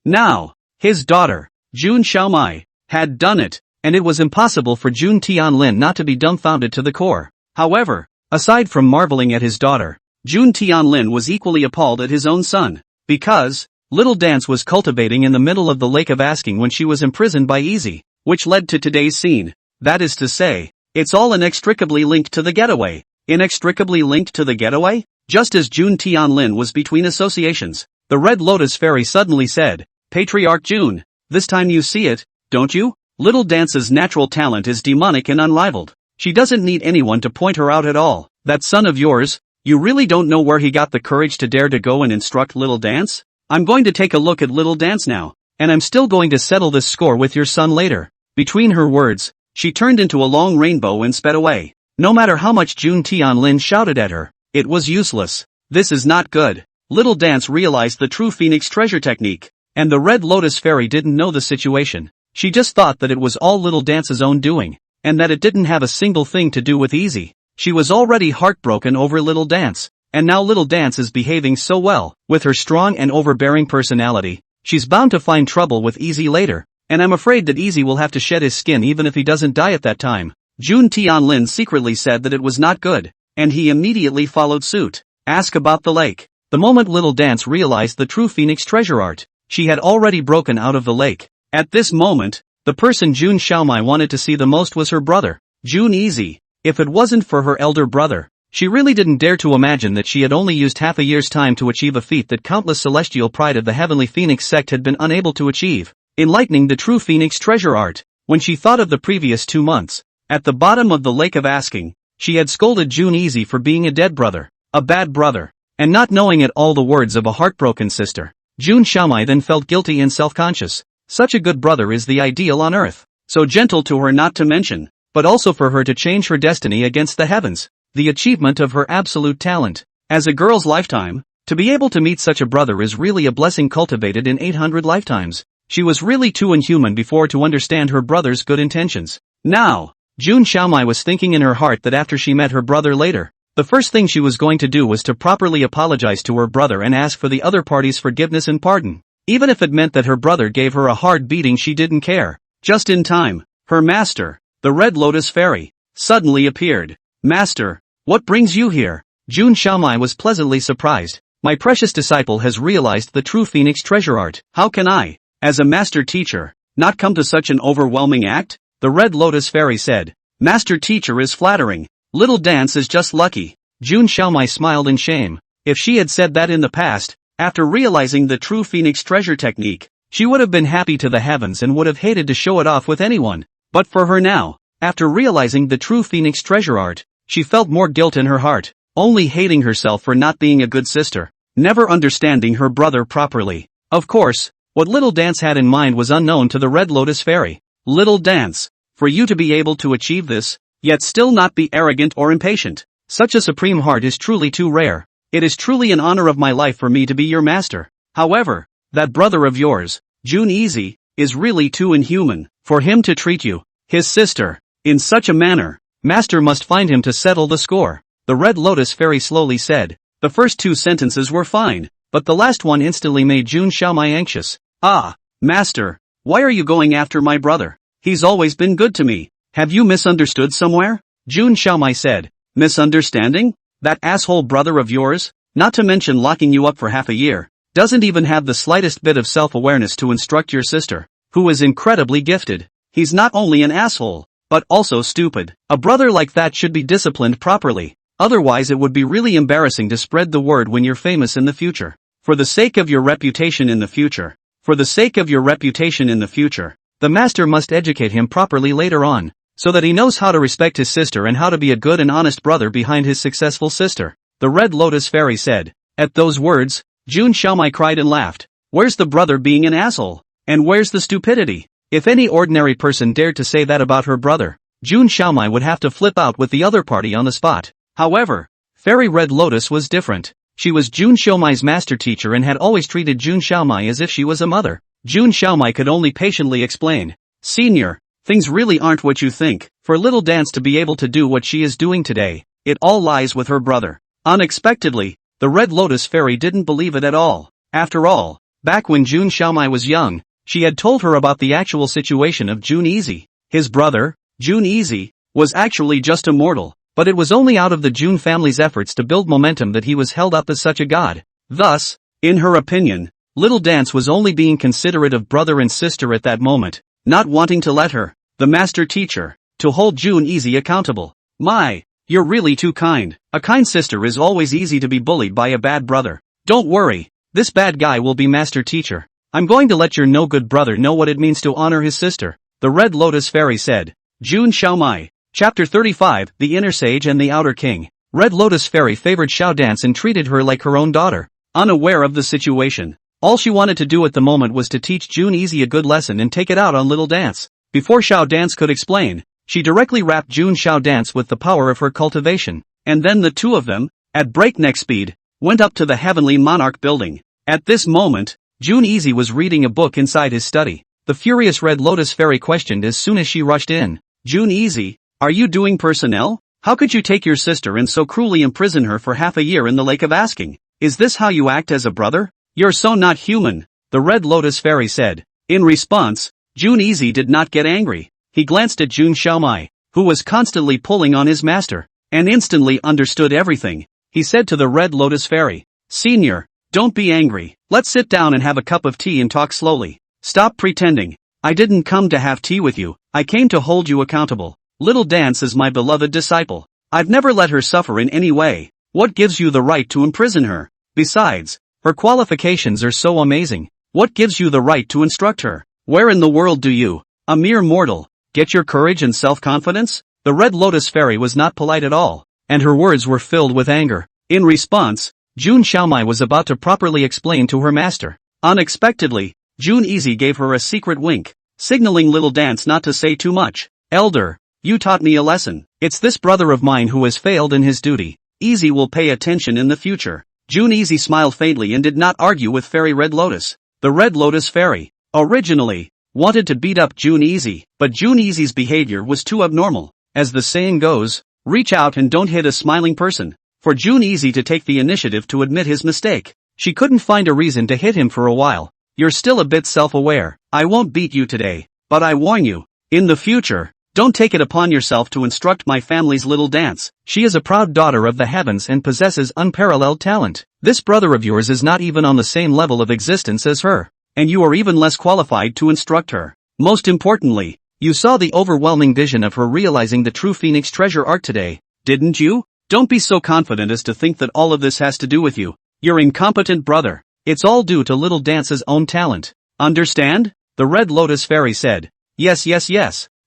Now, his daughter, Jun Xiaomai, had done it, and it was impossible for Jun Tianlin not to be dumbfounded to the core. However, aside from marveling at his daughter, Jun Tianlin was equally appalled at his own son, because Little Dance was cultivating in the middle of the Lake of Asking when she was imprisoned by Easy, which led to today's scene. That is to say, it's all inextricably linked to the getaway. Inextricably linked to the getaway? Just as Jun Tianlin was between associations, the Red Lotus Fairy suddenly said, Patriarch Jun, this time you see it, don't you? Little Dance's natural talent is demonic and unrivaled. She doesn't need anyone to point her out at all. That son of yours, you really don't know where he got the courage to dare to go and instruct Little Dance? I'm going to take a look at Little Dance now, and I'm still going to settle this score with your son later. Between her words, she turned into a long rainbow and sped away. No matter how much Jun Tianlin shouted at her, it was useless. This is not good. Little Dance realized the true phoenix treasure technique, and the Red Lotus Fairy didn't know the situation. She just thought that it was all Little Dance's own doing, and that it didn't have a single thing to do with Easy. She was already heartbroken over Little Dance, and now little Dance is behaving so well. With her strong and overbearing personality, she's bound to find trouble with Easy later, and I'm afraid that Easy will have to shed his skin even if he doesn't die at that time. Jun Tianlin secretly said that it was not good, and he immediately followed suit. Ask about the lake. The moment little Dance realized the true Phoenix treasure art, she had already broken out of the lake. At this moment, the person Jun Xiaomai wanted to see the most was her brother, Jun Easy. If it wasn't for her elder brother, she really didn't dare to imagine that she had only used half a year's time to achieve a feat that countless celestial pride of the Heavenly Phoenix sect had been unable to achieve, enlightening the true Phoenix treasure art. When she thought of the previous 2 months, at the bottom of the lake of asking, she had scolded Jun Easy for being a dead brother, a bad brother, and not knowing at all the words of a heartbroken sister. Jun Xiaomai then felt guilty and self-conscious. Such a good brother is the ideal on earth, so gentle to her not to mention, but also for her to change her destiny against the heavens, the achievement of her absolute talent. As a girl's lifetime, to be able to meet such a brother is really a blessing cultivated in 800 lifetimes. She was really too inhuman before to understand her brother's good intentions. Now, Jun Xiaomai was thinking in her heart that after she met her brother later, the first thing she was going to do was to properly apologize to her brother and ask for the other party's forgiveness and pardon. Even if it meant that her brother gave her a hard beating, she didn't care. Just in time, her master, the Red Lotus Fairy, suddenly appeared. Master, what brings you here? Jun Xiaomai was pleasantly surprised. My precious disciple has realized the true Phoenix treasure art. How can I, as a master teacher, not come to such an overwhelming act? The Red Lotus Fairy said. Master teacher is flattering. Little Dance is just lucky. Jun Xiaomai smiled in shame. If she had said that in the past, after realizing the true Phoenix treasure technique, she would have been happy to the heavens and would have hated to show it off with anyone. But for her now, after realizing the true Phoenix treasure art, she felt more guilt in her heart, only hating herself for not being a good sister, never understanding her brother properly. Of course, what Little Dance had in mind was unknown to the Red Lotus Fairy. Little Dance, for you to be able to achieve this, yet still not be arrogant or impatient, such a supreme heart is truly too rare. It is truly an honor of my life for me to be your master. However, that brother of yours, Jun Easy, is really too inhuman for him to treat you, his sister, in such a manner. Master must find him to settle the score. The Red Lotus Fairy slowly said. The first 2 sentences were fine, but the last one instantly made Jun Xiaomai anxious. Ah, Master, why are you going after my brother? He's always been good to me. Have you misunderstood somewhere? Jun Xiaomai said. Misunderstanding? That asshole brother of yours, not to mention locking you up for half a year, doesn't even have the slightest bit of self-awareness to instruct your sister, who is incredibly gifted. He's not only an asshole, but also stupid. A brother like that should be disciplined properly, otherwise it would be really embarrassing to spread the word when you're famous in the future. For the sake of your reputation in the future, the master must educate him properly later on, so that he knows how to respect his sister and how to be a good and honest brother behind his successful sister, the Red Lotus Fairy said. At those words, Jun Xiaomai cried and laughed. Where's the brother being an asshole? And where's the stupidity? If any ordinary person dared to say that about her brother, Jun Xiaomai would have to flip out with the other party on the spot. However, Fairy Red Lotus was different. She was Jun Xiaomai's master teacher and had always treated Jun Xiaomai as if she was a mother. Jun Xiaomai could only patiently explain. Senior, things really aren't what you think. For Little Dance to be able to do what she is doing today, it all lies with her brother. Unexpectedly, the Red Lotus Fairy didn't believe it at all. After all, back when Jun Xiaomai was young, she had told her about the actual situation of Jun Easy. His brother, Jun Easy, was actually just a mortal, but it was only out of the Jun family's efforts to build momentum that he was held up as such a god. Thus, in her opinion, Little Dance was only being considerate of brother and sister at that moment, not wanting to let her, the master teacher, to hold Jun Easy accountable. My, you're really too kind. A kind sister is always easy to be bullied by a bad brother. Don't worry, this bad guy will be master teacher. I'm going to let your no good brother know what it means to honor his sister, the Red Lotus Fairy said. Jun Xiaomai. Chapter 35, The Inner Sage and the Outer King. Red Lotus Fairy favored Xiao Dance and treated her like her own daughter. Unaware of the situation, all she wanted to do at the moment was to teach Jun Easy a good lesson and take it out on Little Dance. Before Xiao Dance could explain, she directly wrapped Jun Xiao Dance with the power of her cultivation, and then the two of them, at breakneck speed, went up to the Heavenly Monarch building. At this moment, Jun Easy was reading a book inside his study. The furious Red Lotus Fairy questioned as soon as she rushed in. Jun Easy, are you doing personnel? How could you take your sister and so cruelly imprison her for half a year in the lake of asking? Is this how you act as a brother? You're so not human, the Red Lotus Fairy said. In response, Jun Easy did not get angry. He glanced at Jun Xiaomai, who was constantly pulling on his master, and instantly understood everything. He said to the Red Lotus Fairy, "Senior, don't be angry. Let's sit down and have a cup of tea and talk slowly. Stop pretending. I didn't come to have tea with you. I came to hold you accountable. Little Dance is my beloved disciple. I've never let her suffer in any way. What gives you the right to imprison her? Besides, her qualifications are so amazing. What gives you the right to instruct her? Where in the world do you, a mere mortal, get your courage and self-confidence?" The Red Lotus Fairy was not polite at all, and her words were filled with anger. In response, Jun Xiaomai was about to properly explain to her master. Unexpectedly, Jun Easy gave her a secret wink, signaling Little Dance not to say too much. "Elder, you taught me a lesson. It's this brother of mine who has failed in his duty. Easy will pay attention in the future." Jun Easy smiled faintly and did not argue with Fairy Red Lotus. The Red Lotus Fairy, originally, wanted to beat up Jun Easy, but Jun Easy's behavior was too abnormal. As the saying goes, reach out and don't hit a smiling person. For Jun Easy to take the initiative to admit his mistake, she couldn't find a reason to hit him for a while. "You're still a bit self-aware. I won't beat you today, but I warn you, in the future, don't take it upon yourself to instruct my family's Little Dance. She is a proud daughter of the heavens and possesses unparalleled talent. This brother of yours is not even on the same level of existence as her, and you are even less qualified to instruct her. Most importantly, you saw the overwhelming vision of her realizing the true Phoenix treasure arc today, didn't you? Don't be so confident as to think that all of this has to do with you, your incompetent brother. It's all due to Little Dance's own talent. Understand?" The Red Lotus Fairy said. Yes.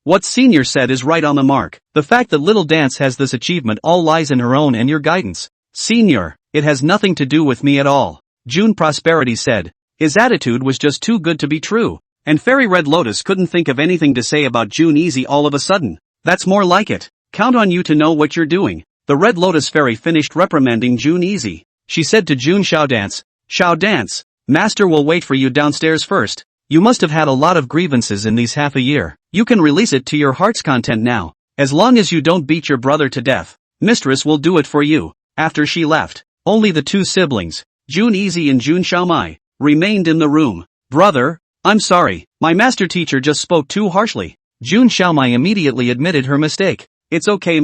What Senior said is right on the mark. The fact that Little Dance has this achievement all lies in her own and your guidance. Senior, it has nothing to do with me at all, June Prosperity said. His attitude was just too good to be true. And Fairy Red Lotus couldn't think of anything to say about Jun Easy all of a sudden. "That's more like it. Count on you to know what you're doing." The Red Lotus Fairy finished reprimanding Jun Easy. She said to Jun Xiaodance, "Xiaodance, Master will wait for you downstairs first. You must have had a lot of grievances in these half a year. You can release it to your heart's content now. As long as you don't beat your brother to death, Mistress will do it for you." After she left, only the two siblings, Jun Easy and Jun Xiaomai, remained in the room. "Brother, I'm sorry, my master teacher just spoke too harshly." Jun Xiaomai immediately admitted her mistake. "It's okay,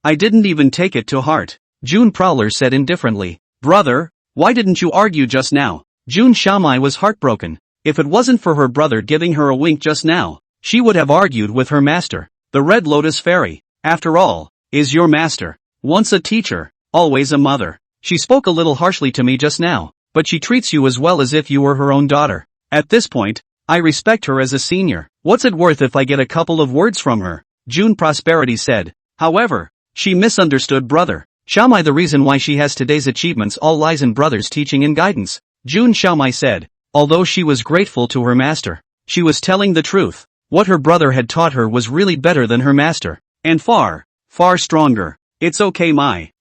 I didn't even take it to heart," Jun Prowler said indifferently. "Brother, why didn't you argue just now?" Jun Xiaomai was heartbroken. If it wasn't for her brother giving her a wink just now, she would have argued with her master. The Red Lotus Fairy, after all, is your master. Once a teacher, always a mother. She spoke a little harshly to me just now, but she treats you as well as if you were her own daughter. At this point, I respect her as a senior. What's it worth if I get a couple of words from her? June Prosperity said. However, she misunderstood brother Xiaomai. The reason why she has today's achievements all lies in brother's teaching and guidance. June Xiaomai said. Although she was grateful to her master, she was telling the truth. What her brother had taught her was really better than her master. And far, far stronger. It's okay,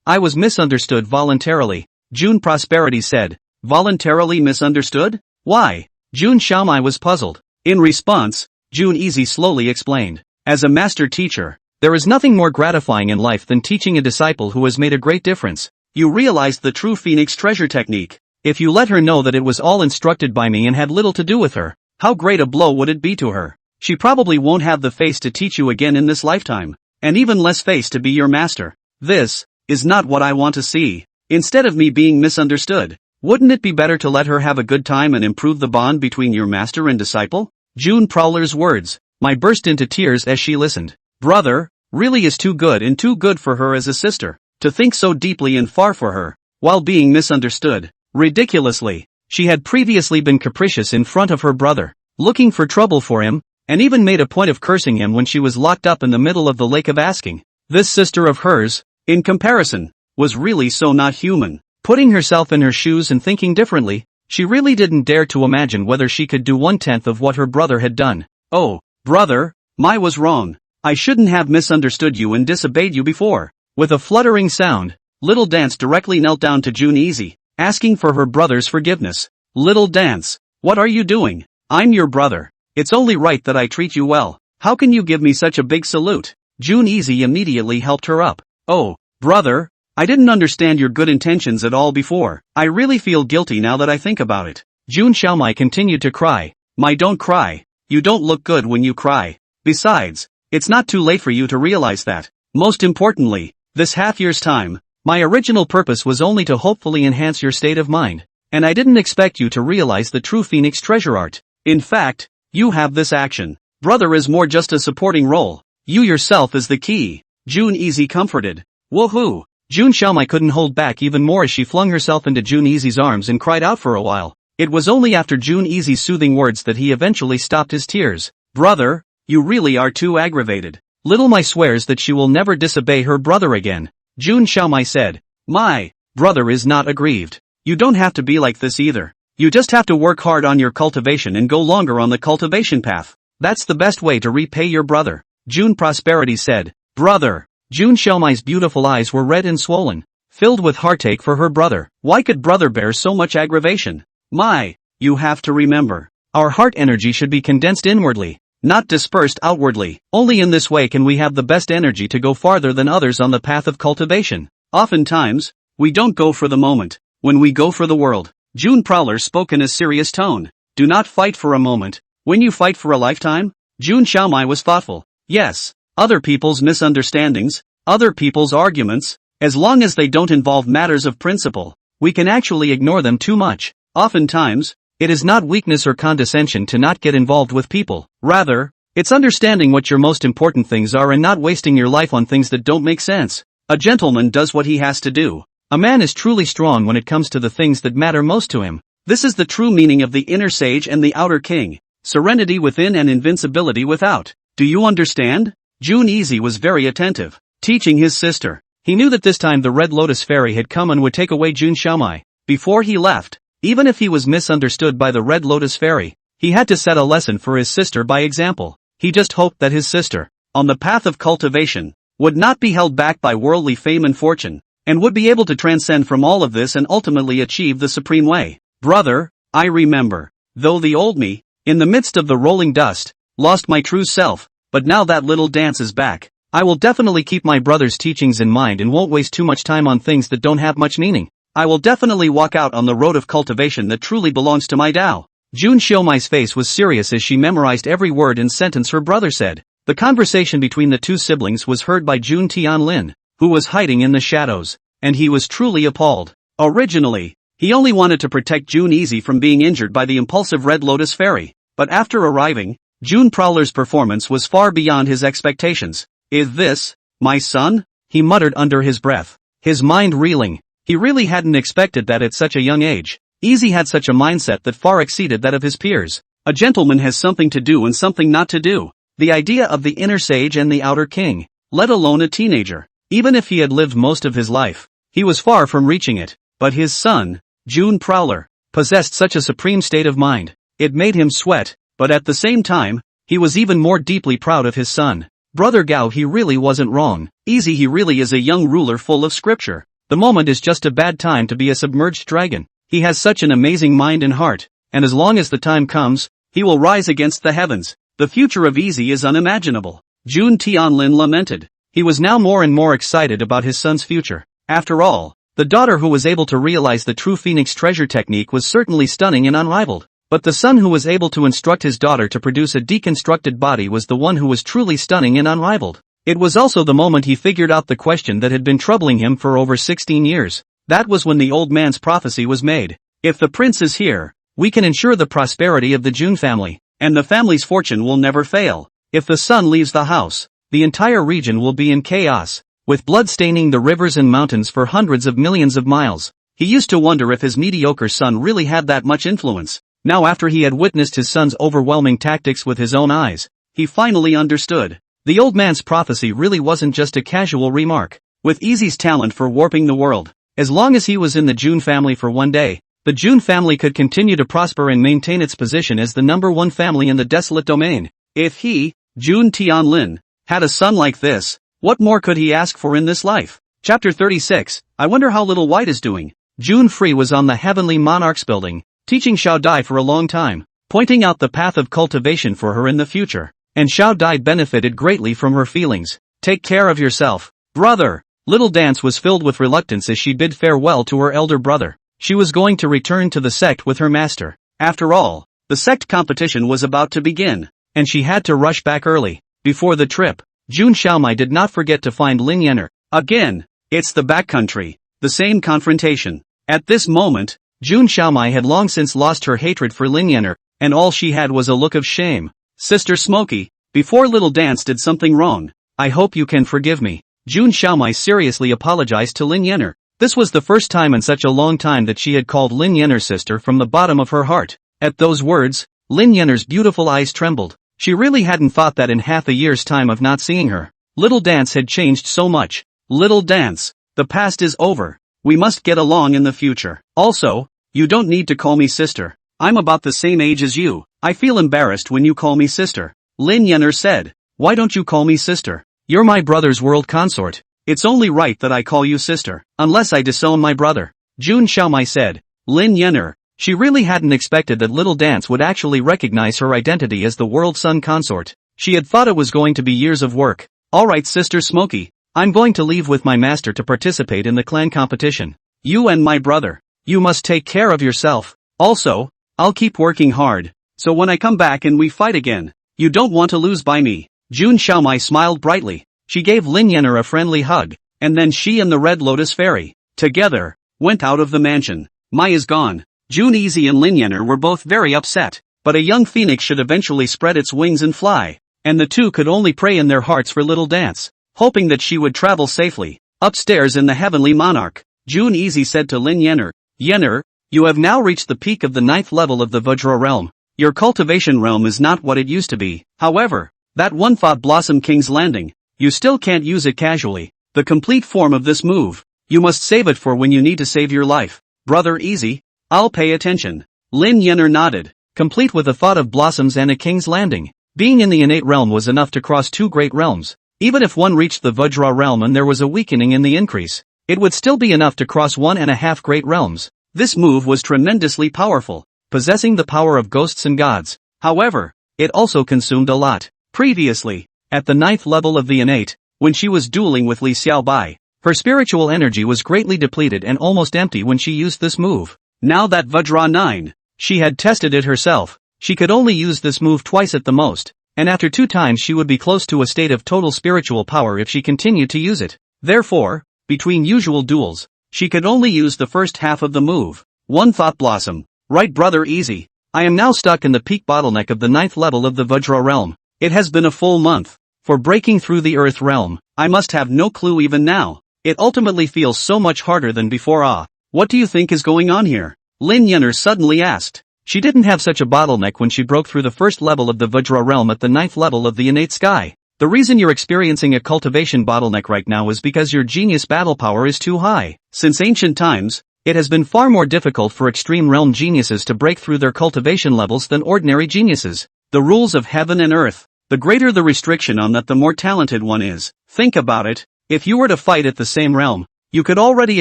I was misunderstood voluntarily, June Prosperity said. Voluntarily misunderstood? Why? June Xiaomai was puzzled. In response, June Easy slowly explained. As a master teacher, there is nothing more gratifying in life than teaching a disciple who has made a great difference. You realized the true Phoenix treasure technique. If you let her know that it was all instructed by me and had little to do with her, how great a blow would it be to her? She probably won't have the face to teach you again in this lifetime, and even less face to be your master. This is not what I want to see. Instead of me being misunderstood, wouldn't it be better to let her have a good time and improve the bond between your master and disciple? June Prowler's words, burst into tears as she listened. Brother, really is too good and too good for her as a sister, to think so deeply and far for her, while being misunderstood. Ridiculously, she had previously been capricious in front of her brother, looking for trouble for him, and even made a point of cursing him when she was locked up in the middle of the lake of asking. This sister of hers, in comparison, was really so not human. Putting herself in her shoes and thinking differently, she really didn't dare to imagine whether she could do 1/10 of what her brother had done. Oh, brother, I was wrong. I shouldn't have misunderstood you and disobeyed you before. With a fluttering sound, Little Dance directly knelt down to June Easy, asking for her brother's forgiveness. Little Dance, what are you doing? I'm your brother. It's only right that I treat you well. How can you give me such a big salute? June Easy immediately helped her up. Oh, brother, I didn't understand your good intentions at all before. I really feel guilty now that I think about it. Jun Xiaomai continued to cry. "My, don't cry. You don't look good when you cry. Besides, it's not too late for you to realize that. Most importantly, this half year's time, my original purpose was only to hopefully enhance your state of mind. And I didn't expect you to realize the true Phoenix treasure art. In fact, you have this action. Brother is more just a supporting role. You yourself is the key." Jun Easy comforted. "Woohoo!" Jun Xiaomai couldn't hold back even more as she flung herself into Jun Easy's arms and cried out for a while. It was only after Jun Easy's soothing words that he eventually stopped his tears. "Brother, you really are too aggravated. Little Mai swears that she will never disobey her brother again." Jun Xiaomai said. "My brother is not aggrieved. You don't have to be like this either. You just have to work hard on your cultivation and go longer on the cultivation path. That's the best way to repay your brother," Jun Prosperity said. "Brother." Jun Xiaomai's beautiful eyes were red and swollen, filled with heartache for her brother. Why could brother bear so much aggravation? "My, you have to remember, our heart energy should be condensed inwardly, not dispersed outwardly. Only in this way can we have the best energy to go farther than others on the path of cultivation. Oftentimes, we don't go for the moment, when we go for the world." Jun Prowler spoke in a serious tone. "Do not fight for a moment, when you fight for a lifetime." Jun Xiaomai was thoughtful. "Yes, other people's misunderstandings, other people's arguments, as long as they don't involve matters of principle, we can actually ignore them too much. Oftentimes, it is not weakness or condescension to not get involved with people. Rather, it's understanding what your most important things are and not wasting your life on things that don't make sense. A gentleman does what he has to do. A man is truly strong when it comes to the things that matter most to him. This is the true meaning of the inner sage and the outer king. Serenity within and invincibility without. Do you understand?" Jun Easy was very attentive, teaching his sister. He knew that this time the Red Lotus Fairy had come and would take away Jun Xiaomai. Before he left, even if he was misunderstood by the Red Lotus Fairy, he had to set a lesson for his sister by example. He just hoped that his sister, on the path of cultivation, would not be held back by worldly fame and fortune, and would be able to transcend from all of this and ultimately achieve the supreme way. "Brother, I remember, though the old me, in the midst of the rolling dust, lost my true self, but now that little dance is back. I will definitely keep my brother's teachings in mind and won't waste too much time on things that don't have much meaning. I will definitely walk out on the road of cultivation that truly belongs to my Tao." Jun Xiaomai's face was serious as she memorized every word and sentence her brother said. The conversation between the two siblings was heard by Jun Tianlin, who was hiding in the shadows, and he was truly appalled. Originally, he only wanted to protect Jun Easy from being injured by the impulsive Red Lotus Fairy, but after arriving, Jun Prowler's performance was far beyond his expectations. "Is this my son?" he muttered under his breath, his mind reeling. He really hadn't expected that at such a young age. Easy had such a mindset that far exceeded that of his peers. A gentleman has something to do and something not to do. The idea of the inner sage and the outer king, let alone a teenager. Even if he had lived most of his life, he was far from reaching it. But his son, Jun Prowler, possessed such a supreme state of mind. It made him sweat, but at the same time, he was even more deeply proud of his son. Brother Gao, he really wasn't wrong. Easy, he really is a young ruler full of scripture. The moment is just a bad time to be a submerged dragon. He has such an amazing mind and heart, and as long as the time comes, he will rise against the heavens. The future of Easy is unimaginable. Jun Tianlin lamented. He was now more and more excited about his son's future. After all, the daughter who was able to realize the true Phoenix treasure technique was certainly stunning and unrivaled. But the son who was able to instruct his daughter to produce a deconstructed body was the one who was truly stunning and unrivaled. It was also the moment he figured out the question that had been troubling him for over 16 years. That was when the old man's prophecy was made. If the prince is here, we can ensure the prosperity of the Jun family, and the family's fortune will never fail. If the son leaves the house, the entire region will be in chaos, with blood staining the rivers and mountains for hundreds of millions of miles. He used to wonder if his mediocre son really had that much influence. Now, after he had witnessed his son's overwhelming tactics with his own eyes, he finally understood. The old man's prophecy really wasn't just a casual remark. With Easy's talent for warping the world, as long as he was in the Jun family for one day, the Jun family could continue to prosper and maintain its position as the #1 family in the desolate domain. If he, Jun Tianlin, had a son like this, what more could he ask for in this life? Chapter 36, I wonder how little White is doing. Jun Free was on the Heavenly Monarch's building, teaching Xiao Dai for a long time, pointing out the path of cultivation for her in the future, and Xiao Dai benefited greatly from her feelings. Take care of yourself, brother. Little Dance was filled with reluctance as she bid farewell to her elder brother. She was going to return to the sect with her master. After all, the sect competition was about to begin, and she had to rush back early. Before the trip, Jun Xiaomai did not forget to find Lin Yener. Again, it's the backcountry, the same confrontation. At this moment, Jun Xiaomai had long since lost her hatred for Lin Yener, and all she had was a look of shame. Sister Smokey, before Little Dance did something wrong, I hope you can forgive me. Jun Xiaomai seriously apologized to Lin Yener. This was the first time in such a long time that she had called Lin Yener's sister from the bottom of her heart. At those words, Lin Yener's beautiful eyes trembled. She really hadn't thought that in half a year's time of not seeing her, Little Dance had changed so much. Little Dance, the past is over. We must get along in the future. Also, you don't need to call me sister. I'm about the same age as you. I feel embarrassed when you call me sister. Lin Yener said. Why don't you call me sister? You're my brother's world consort. It's only right that I call you sister, unless I disown my brother. Jun Xiaomai said. Lin Yener. She really hadn't expected that Little Dance would actually recognize her identity as the world sun consort. She had thought it was going to be years of work. Alright Sister Smokey, I'm going to leave with my master to participate in the clan competition. You and my brother, you must take care of yourself. Also, I'll keep working hard, so when I come back and we fight again, you don't want to lose by me. Jun Xiaomai smiled brightly. She gave Lin Yener a friendly hug, and then she and the Red Lotus Fairy, together, went out of the mansion. Mai is gone. Jun Easy and Lin Yener were both very upset, but a young phoenix should eventually spread its wings and fly, and the two could only pray in their hearts for Little Dance, hoping that she would travel safely. Upstairs in the Heavenly Monarch, Jun Easy said to Lin Yener, Yener, you have now reached the peak of the 9th level of the Vajra realm. Your cultivation realm is not what it used to be. However, that one thought Blossom King's Landing, you still can't use it casually. The complete form of this move, you must save it for when you need to save your life. Brother Easy, I'll pay attention. Lin Yener nodded, complete with the thought of blossoms and a king's landing. Being in the innate realm was enough to cross two great realms. Even if one reached the Vajra realm and there was a weakening in the increase, it would still be enough to cross 1.5 great realms. This move was tremendously powerful, possessing the power of ghosts and gods. However, it also consumed a lot. Previously, at the 9th level of the innate, when she was dueling with Li Xiaobai, her spiritual energy was greatly depleted and almost empty when she used this move. Now that Vajra 9, she had tested it herself. She could only use this move twice at the most, and after 2 times she would be close to a state of total spiritual power if she continued to use it. Therefore, between usual duels, she could only use the first half of the move. One thought blossom. Right Brother Easy. I am now stuck in the peak bottleneck of the 9th level of the Vajra realm. It has been a full month. For breaking through the Earth realm, I must have no clue even now. It ultimately feels so much harder than before. What do you think is going on here? Lin Yener suddenly asked. She didn't have such a bottleneck when she broke through the first level of the Vajra realm at the 9th level of the innate sky. The reason you're experiencing a cultivation bottleneck right now is because your genius battle power is too high. Since ancient times, it has been far more difficult for extreme realm geniuses to break through their cultivation levels than ordinary geniuses. The rules of heaven and earth. The greater the restriction on that, the more talented one is. Think about it. If you were to fight at the same realm, you could already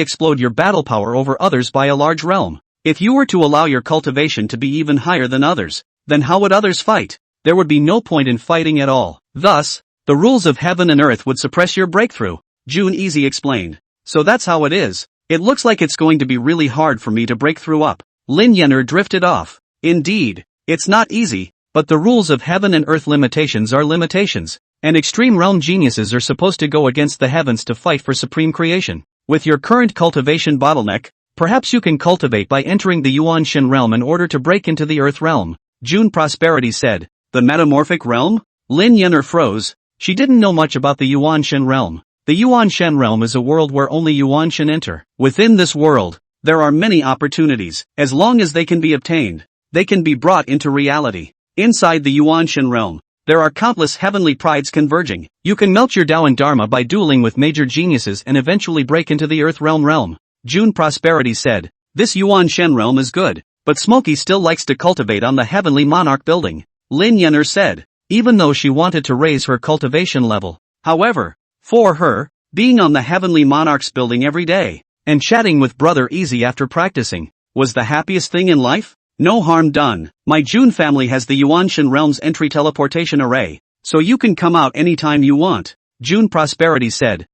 explode your battle power over others by a large realm. If you were to allow your cultivation to be even higher than others, then how would others fight? There would be no point in fighting at all. Thus, the rules of heaven and earth would suppress your breakthrough. Jun Easy explained. So that's how it is. It looks like it's going to be really hard for me to break through up. Lin Yener drifted off. Indeed, it's not easy, but the rules of heaven and earth limitations are limitations, and extreme realm geniuses are supposed to go against the heavens to fight for supreme creation. With your current cultivation bottleneck, perhaps you can cultivate by entering the Yuan Shen realm in order to break into the earth realm. June Prosperity said. The metamorphic realm? Lin Yener froze. She didn't know much about the Yuan Shen realm. The Yuan Shen realm is a world where only Yuan Shen enter. Within this world, there are many opportunities. As long as they can be obtained, they can be brought into reality. Inside the Yuan Shen realm, there are countless heavenly prides converging. You can melt your Tao and Dharma by dueling with major geniuses and eventually break into the earth realm. June Prosperity said. This Yuan Shen realm is good, but Smokey still likes to cultivate on the Heavenly Monarch building. Lin Yener said. Even though she wanted to raise her cultivation level. However, for her, being on the Heavenly Monarch's building every day, and chatting with Brother Easy after practicing, was the happiest thing in life? No harm done. My June family has the Yuan Shen realm's entry teleportation array, so you can come out anytime you want. June Prosperity said.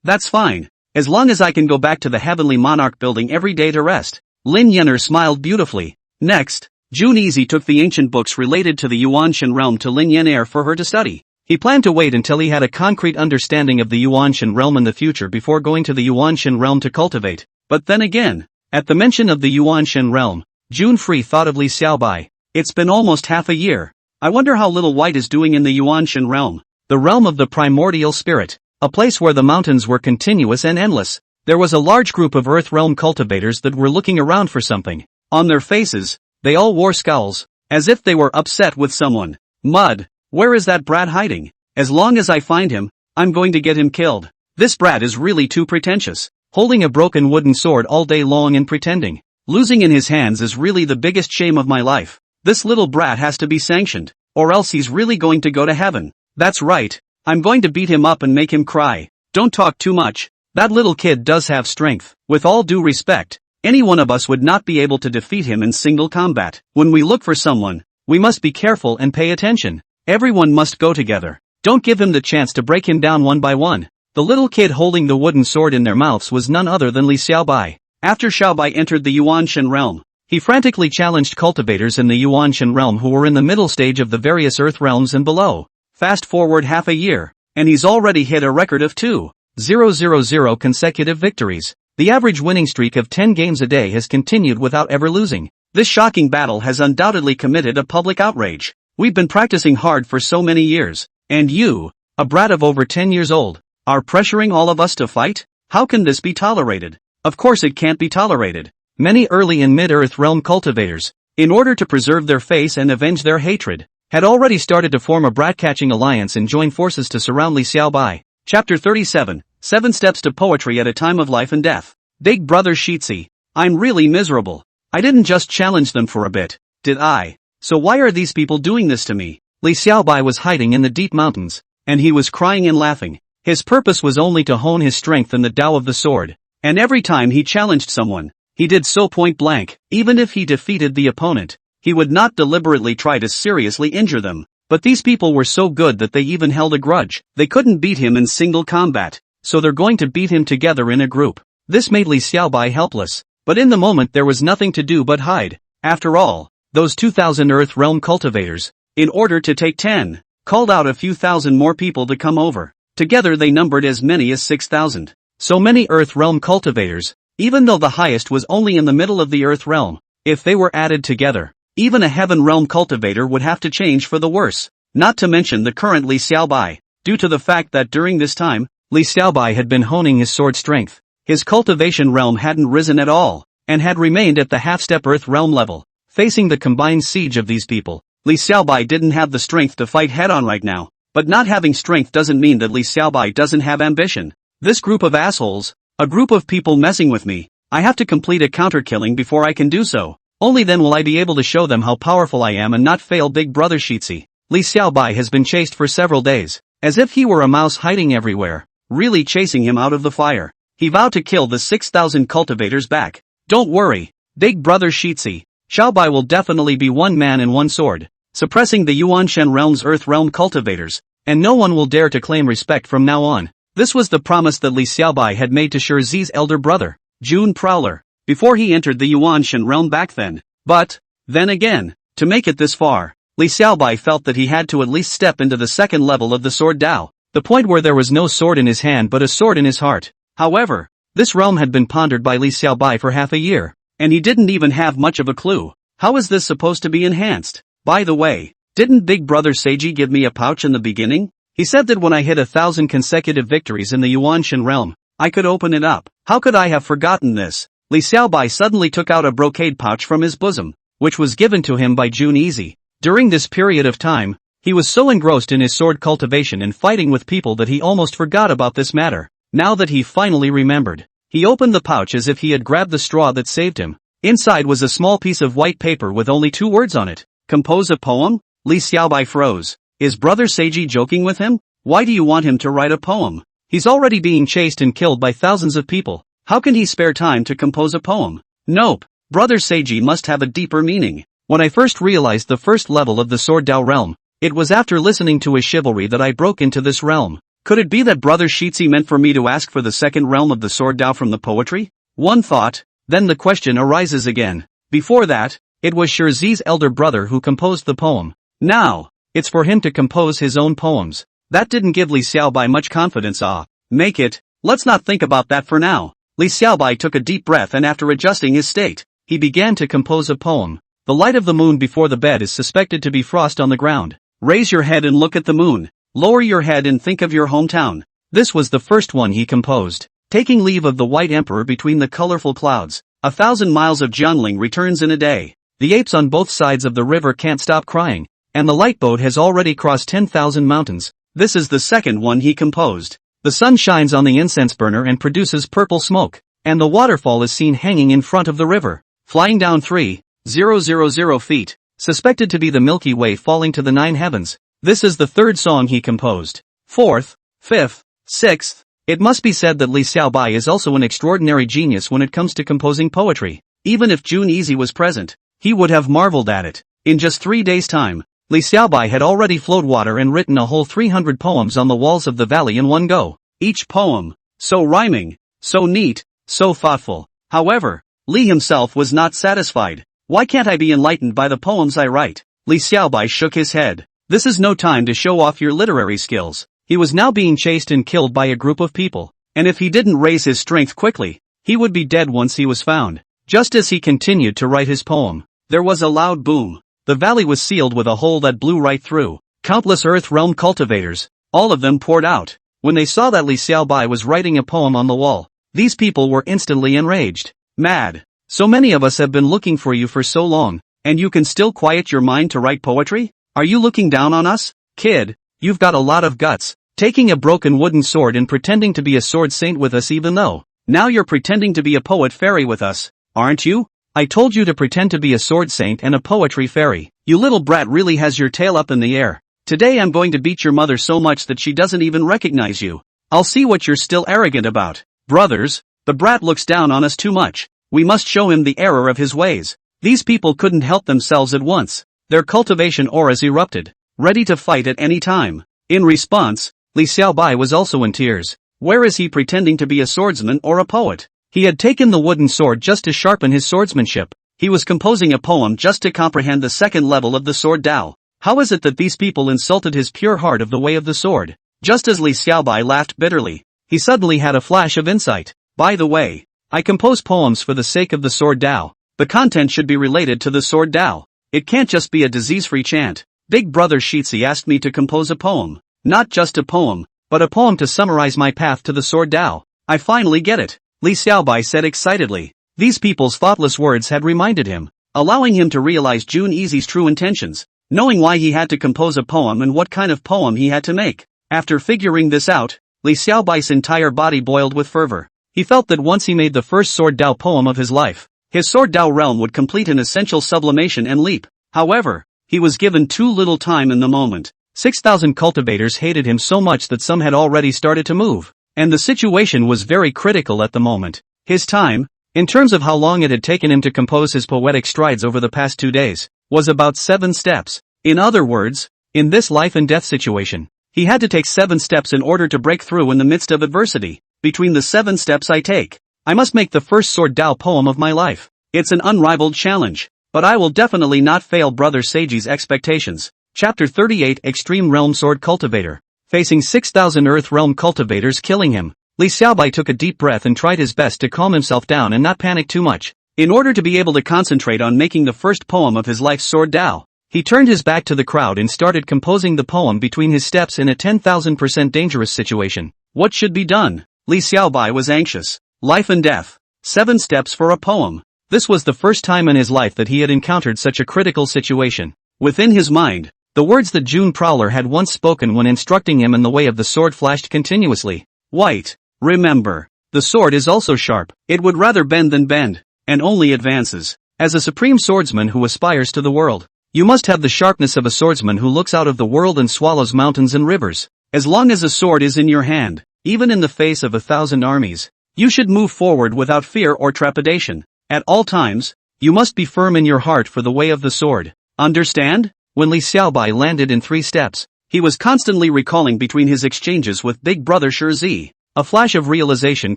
That's fine. As long as I can go back to the Heavenly Monarch building every day to rest. Lin Yenner smiled beautifully. Next, Jun Easy took the ancient books related to the Yuanshan realm to Lin Yenner for her to study. He planned to wait until he had a concrete understanding of the Yuanshan realm in the future before going to the Yuanshan realm to cultivate. But then again, at the mention of the Yuanshan realm, Jun Free thought of Li Xiaobai. It's been almost half a year. I wonder how little White is doing in the Yuanshan realm. The realm of the primordial spirit. A place where the mountains were continuous and endless. There was a large group of Earth realm cultivators that were looking around for something. On their faces, they all wore scowls, as if they were upset with someone. Mud, where is that brat hiding? As long as I find him, I'm going to get him killed. This brat is really too pretentious. Holding a broken wooden sword all day long and pretending. Losing in his hands is really the biggest shame of my life. This little brat has to be sanctioned, or else he's really going to go to heaven. That's right. I'm going to beat him up and make him cry. Don't talk too much. That little kid does have strength. With all due respect, any one of us would not be able to defeat him in single combat. When we look for someone, we must be careful and pay attention. Everyone must go together. Don't give him the chance to break him down one by one. The little kid holding the wooden sword in their mouths was none other than Li Xiaobai. After Xiaobai entered the Yuanshan realm, he frantically challenged cultivators in the Yuanshan realm who were in the middle stage of the various earth realms and below. Fast forward half a year, and he's already hit a record of 2,000 consecutive victories. The average winning streak of 10 games a day has continued without ever losing. This shocking battle has undoubtedly committed a public outrage. We've been practicing hard for so many years, and you, a brat of over 10 years old, are pressuring all of us to fight? How can this be tolerated? Of course it can't be tolerated. Many early and mid-earth realm cultivators, in order to preserve their face and avenge their hatred, had already started to form a brat-catching alliance and join forces to surround Li Xiaobai. Chapter 37, 7 Steps to Poetry at a Time of Life and Death. Big Brother Shitsi, I'm really miserable. I didn't just challenge them for a bit, did I? So why are these people doing this to me? Li Xiaobai was hiding in the deep mountains, and he was crying and laughing. His purpose was only to hone his strength in the Tao of the sword, and every time he challenged someone, he did so point blank. Even if he defeated the opponent, he would not deliberately try to seriously injure them. But these people were so good that they even held a grudge. They couldn't beat him in single combat, so they're going to beat him together in a group. This made Li Xiaobai helpless, but in the moment there was nothing to do but hide. After all, those 2,000 Earth Realm cultivators, in order to take 10, called out a few thousand more people to come over. Together they numbered as many as 6,000. So many Earth Realm cultivators, even though the highest was only in the middle of the Earth Realm. If they were added together, even a Heaven Realm cultivator would have to change for the worse. Not to mention the current Li Xiaobai, due to the fact that during this time, Li Xiaobai had been honing his sword strength. His cultivation realm hadn't risen at all, and had remained at the half-step Earth Realm level. Facing the combined siege of these people, Li Xiaobai didn't have the strength to fight head-on right now. But not having strength doesn't mean that Li Xiaobai doesn't have ambition. This group of assholes, a group of people messing with me, I have to complete a counter-killing before I can do so. Only then will I be able to show them how powerful I am and not fail Big Brother Shitsi. Li Xiaobai has been chased for several days, as if he were a mouse hiding everywhere, really chasing him out of the fire. He vowed to kill the 6,000 cultivators back. Don't worry, Big Brother Shitsi, Xiaobai will definitely be one man and one sword, suppressing the Yuanshan realm's Earth Realm cultivators, and no one will dare to claim respect from now on. This was the promise that Li Xiaobai had made to Shizi's elder brother, Jun Prowler, before he entered the Yuanshan realm back then. But, then again, to make it this far, Li Xiaobai felt that he had to at least step into the second level of the Sword Dao, the point where there was no sword in his hand but a sword in his heart. However, this realm had been pondered by Li Xiaobai for half a year, and he didn't even have much of a clue. How is this supposed to be enhanced? By the way, didn't Big Brother Seiji give me a pouch in the beginning? He said that when I hit 1,000 consecutive victories in the Yuanshan realm, I could open it up. How could I have forgotten this? Li Xiaobai suddenly took out a brocade pouch from his bosom, which was given to him by Jun Easy. During this period of time, he was so engrossed in his sword cultivation and fighting with people that he almost forgot about this matter. Now that he finally remembered, he opened the pouch as if he had grabbed the straw that saved him. Inside was a small piece of white paper with only 2 words on it. Compose a poem? Li Xiaobai froze. Is Brother Seiji joking with him? Why do you want him to write a poem? He's already being chased and killed by thousands of people. How can he spare time to compose a poem? Nope. Brother Seiji must have a deeper meaning. When I first realized the first level of the Sword Dao realm, it was after listening to his chivalry that I broke into this realm. Could it be that Brother Shitzi meant for me to ask for the second realm of the sword Tao from the poetry? One thought, then the question arises again. Before that, it was Shirzi's elder brother who composed the poem. Now, it's for him to compose his own poems. That didn't give Li Xiaobai much confidence. Make it. Let's not think about that for now. Li Xiaobai took a deep breath and after adjusting his state, he began to compose a poem. The light of the moon before the bed is suspected to be frost on the ground. Raise your head and look at the moon. Lower your head and think of your hometown. This was the first one he composed. Taking leave of the white emperor between the colorful clouds, 1,000 miles of Jianling returns in a day. The apes on both sides of the river can't stop crying, and the light boat has already crossed 10,000 mountains. This is the second one he composed. The sun shines on the incense burner and produces purple smoke, and the waterfall is seen hanging in front of the river, flying down 3,000 feet, suspected to be the Milky Way falling to the 9 heavens. This is the third song he composed. Fourth, fifth, sixth. It must be said that Li Xiaobai is also an extraordinary genius when it comes to composing poetry. Even if Jun Easy was present, he would have marveled at it. In just 3 days' time, Li Xiaobai had already flowed water and written a whole 300 poems on the walls of the valley in one go. Each poem, so rhyming, so neat, so thoughtful. However, Li himself was not satisfied. Why can't I be enlightened by the poems I write? Li Xiaobai shook his head. This is no time to show off your literary skills. He was now being chased and killed by a group of people, and if he didn't raise his strength quickly, he would be dead once he was found. Just as he continued to write his poem, there was a loud boom. The valley was sealed with a hole that blew right through. Countless Earth Realm cultivators, all of them poured out. When they saw that Li Xiaobai was writing a poem on the wall, these people were instantly enraged. Mad. So many of us have been looking for you for so long, and you can still quiet your mind to write poetry? Are you looking down on us? Kid, you've got a lot of guts, taking a broken wooden sword and pretending to be a sword saint with us even though, now you're pretending to be a poet fairy with us, aren't you? I told you to pretend to be a sword saint and a poetry fairy. You little brat really has your tail up in the air. Today I'm going to beat your mother so much that she doesn't even recognize you. I'll see what you're still arrogant about. Brothers, the brat looks down on us too much. We must show him the error of his ways. These people couldn't help themselves at once. Their cultivation auras erupted, ready to fight at any time. In response, Li Xiaobai was also in tears. Where is he pretending to be a swordsman or a poet? He had taken the wooden sword just to sharpen his swordsmanship. He was composing a poem just to comprehend the second level of the sword Tao. How is it that these people insulted his pure heart of the way of the sword? Just as Li Xiaobai laughed bitterly, he suddenly had a flash of insight. By the way, I compose poems for the sake of the sword Tao. The content should be related to the sword Tao. It can't just be a disease-free chant. Big Brother Shitzi asked me to compose a poem. Not just a poem, but a poem to summarize my path to the sword Tao. I finally get it, Li Xiaobai said excitedly. These people's thoughtless words had reminded him, allowing him to realize Jun Easy's true intentions, knowing why he had to compose a poem and what kind of poem he had to make. After figuring this out, Li Xiaobai's entire body boiled with fervor. He felt that once he made the first sword Tao poem of his life, his sword Tao realm would complete an essential sublimation and leap. However, he was given too little time in the moment. 6,000 cultivators hated him so much that some had already started to move, and the situation was very critical at the moment. His time, in terms of how long it had taken him to compose his poetic strides over the past 2 days, was about 7 steps. In other words, in this life and death situation, he had to take 7 steps in order to break through in the midst of adversity. Between the 7 steps I take, I must make the first sword Tao poem of my life. It's an unrivaled challenge, but I will definitely not fail Brother Seiji's expectations. Chapter 38 Extreme Realm Sword Cultivator. Facing 6,000 Earth Realm cultivators killing him, Li Xiaobai took a deep breath and tried his best to calm himself down and not panic too much. In order to be able to concentrate on making the first poem of his life's sword Tao, he turned his back to the crowd and started composing the poem between his steps in a 10,000% dangerous situation. What should be done? Li Xiaobai was anxious. Life and death. 7 steps for a poem. This was the first time in his life that he had encountered such a critical situation. Within his mind, the words that June Prowler had once spoken when instructing him in the way of the sword flashed continuously. White. Remember, the sword is also sharp. It would rather bend than bend, and only advances. As a supreme swordsman who aspires to the world, you must have the sharpness of a swordsman who looks out of the world and swallows mountains and rivers. As long as a sword is in your hand, even in the face of 1,000 armies, you should move forward without fear or trepidation. At all times, you must be firm in your heart for the way of the sword. Understand? When Li Xiaobai landed in 3 steps, He was constantly recalling between his exchanges with Big Brother Shi. A flash of realization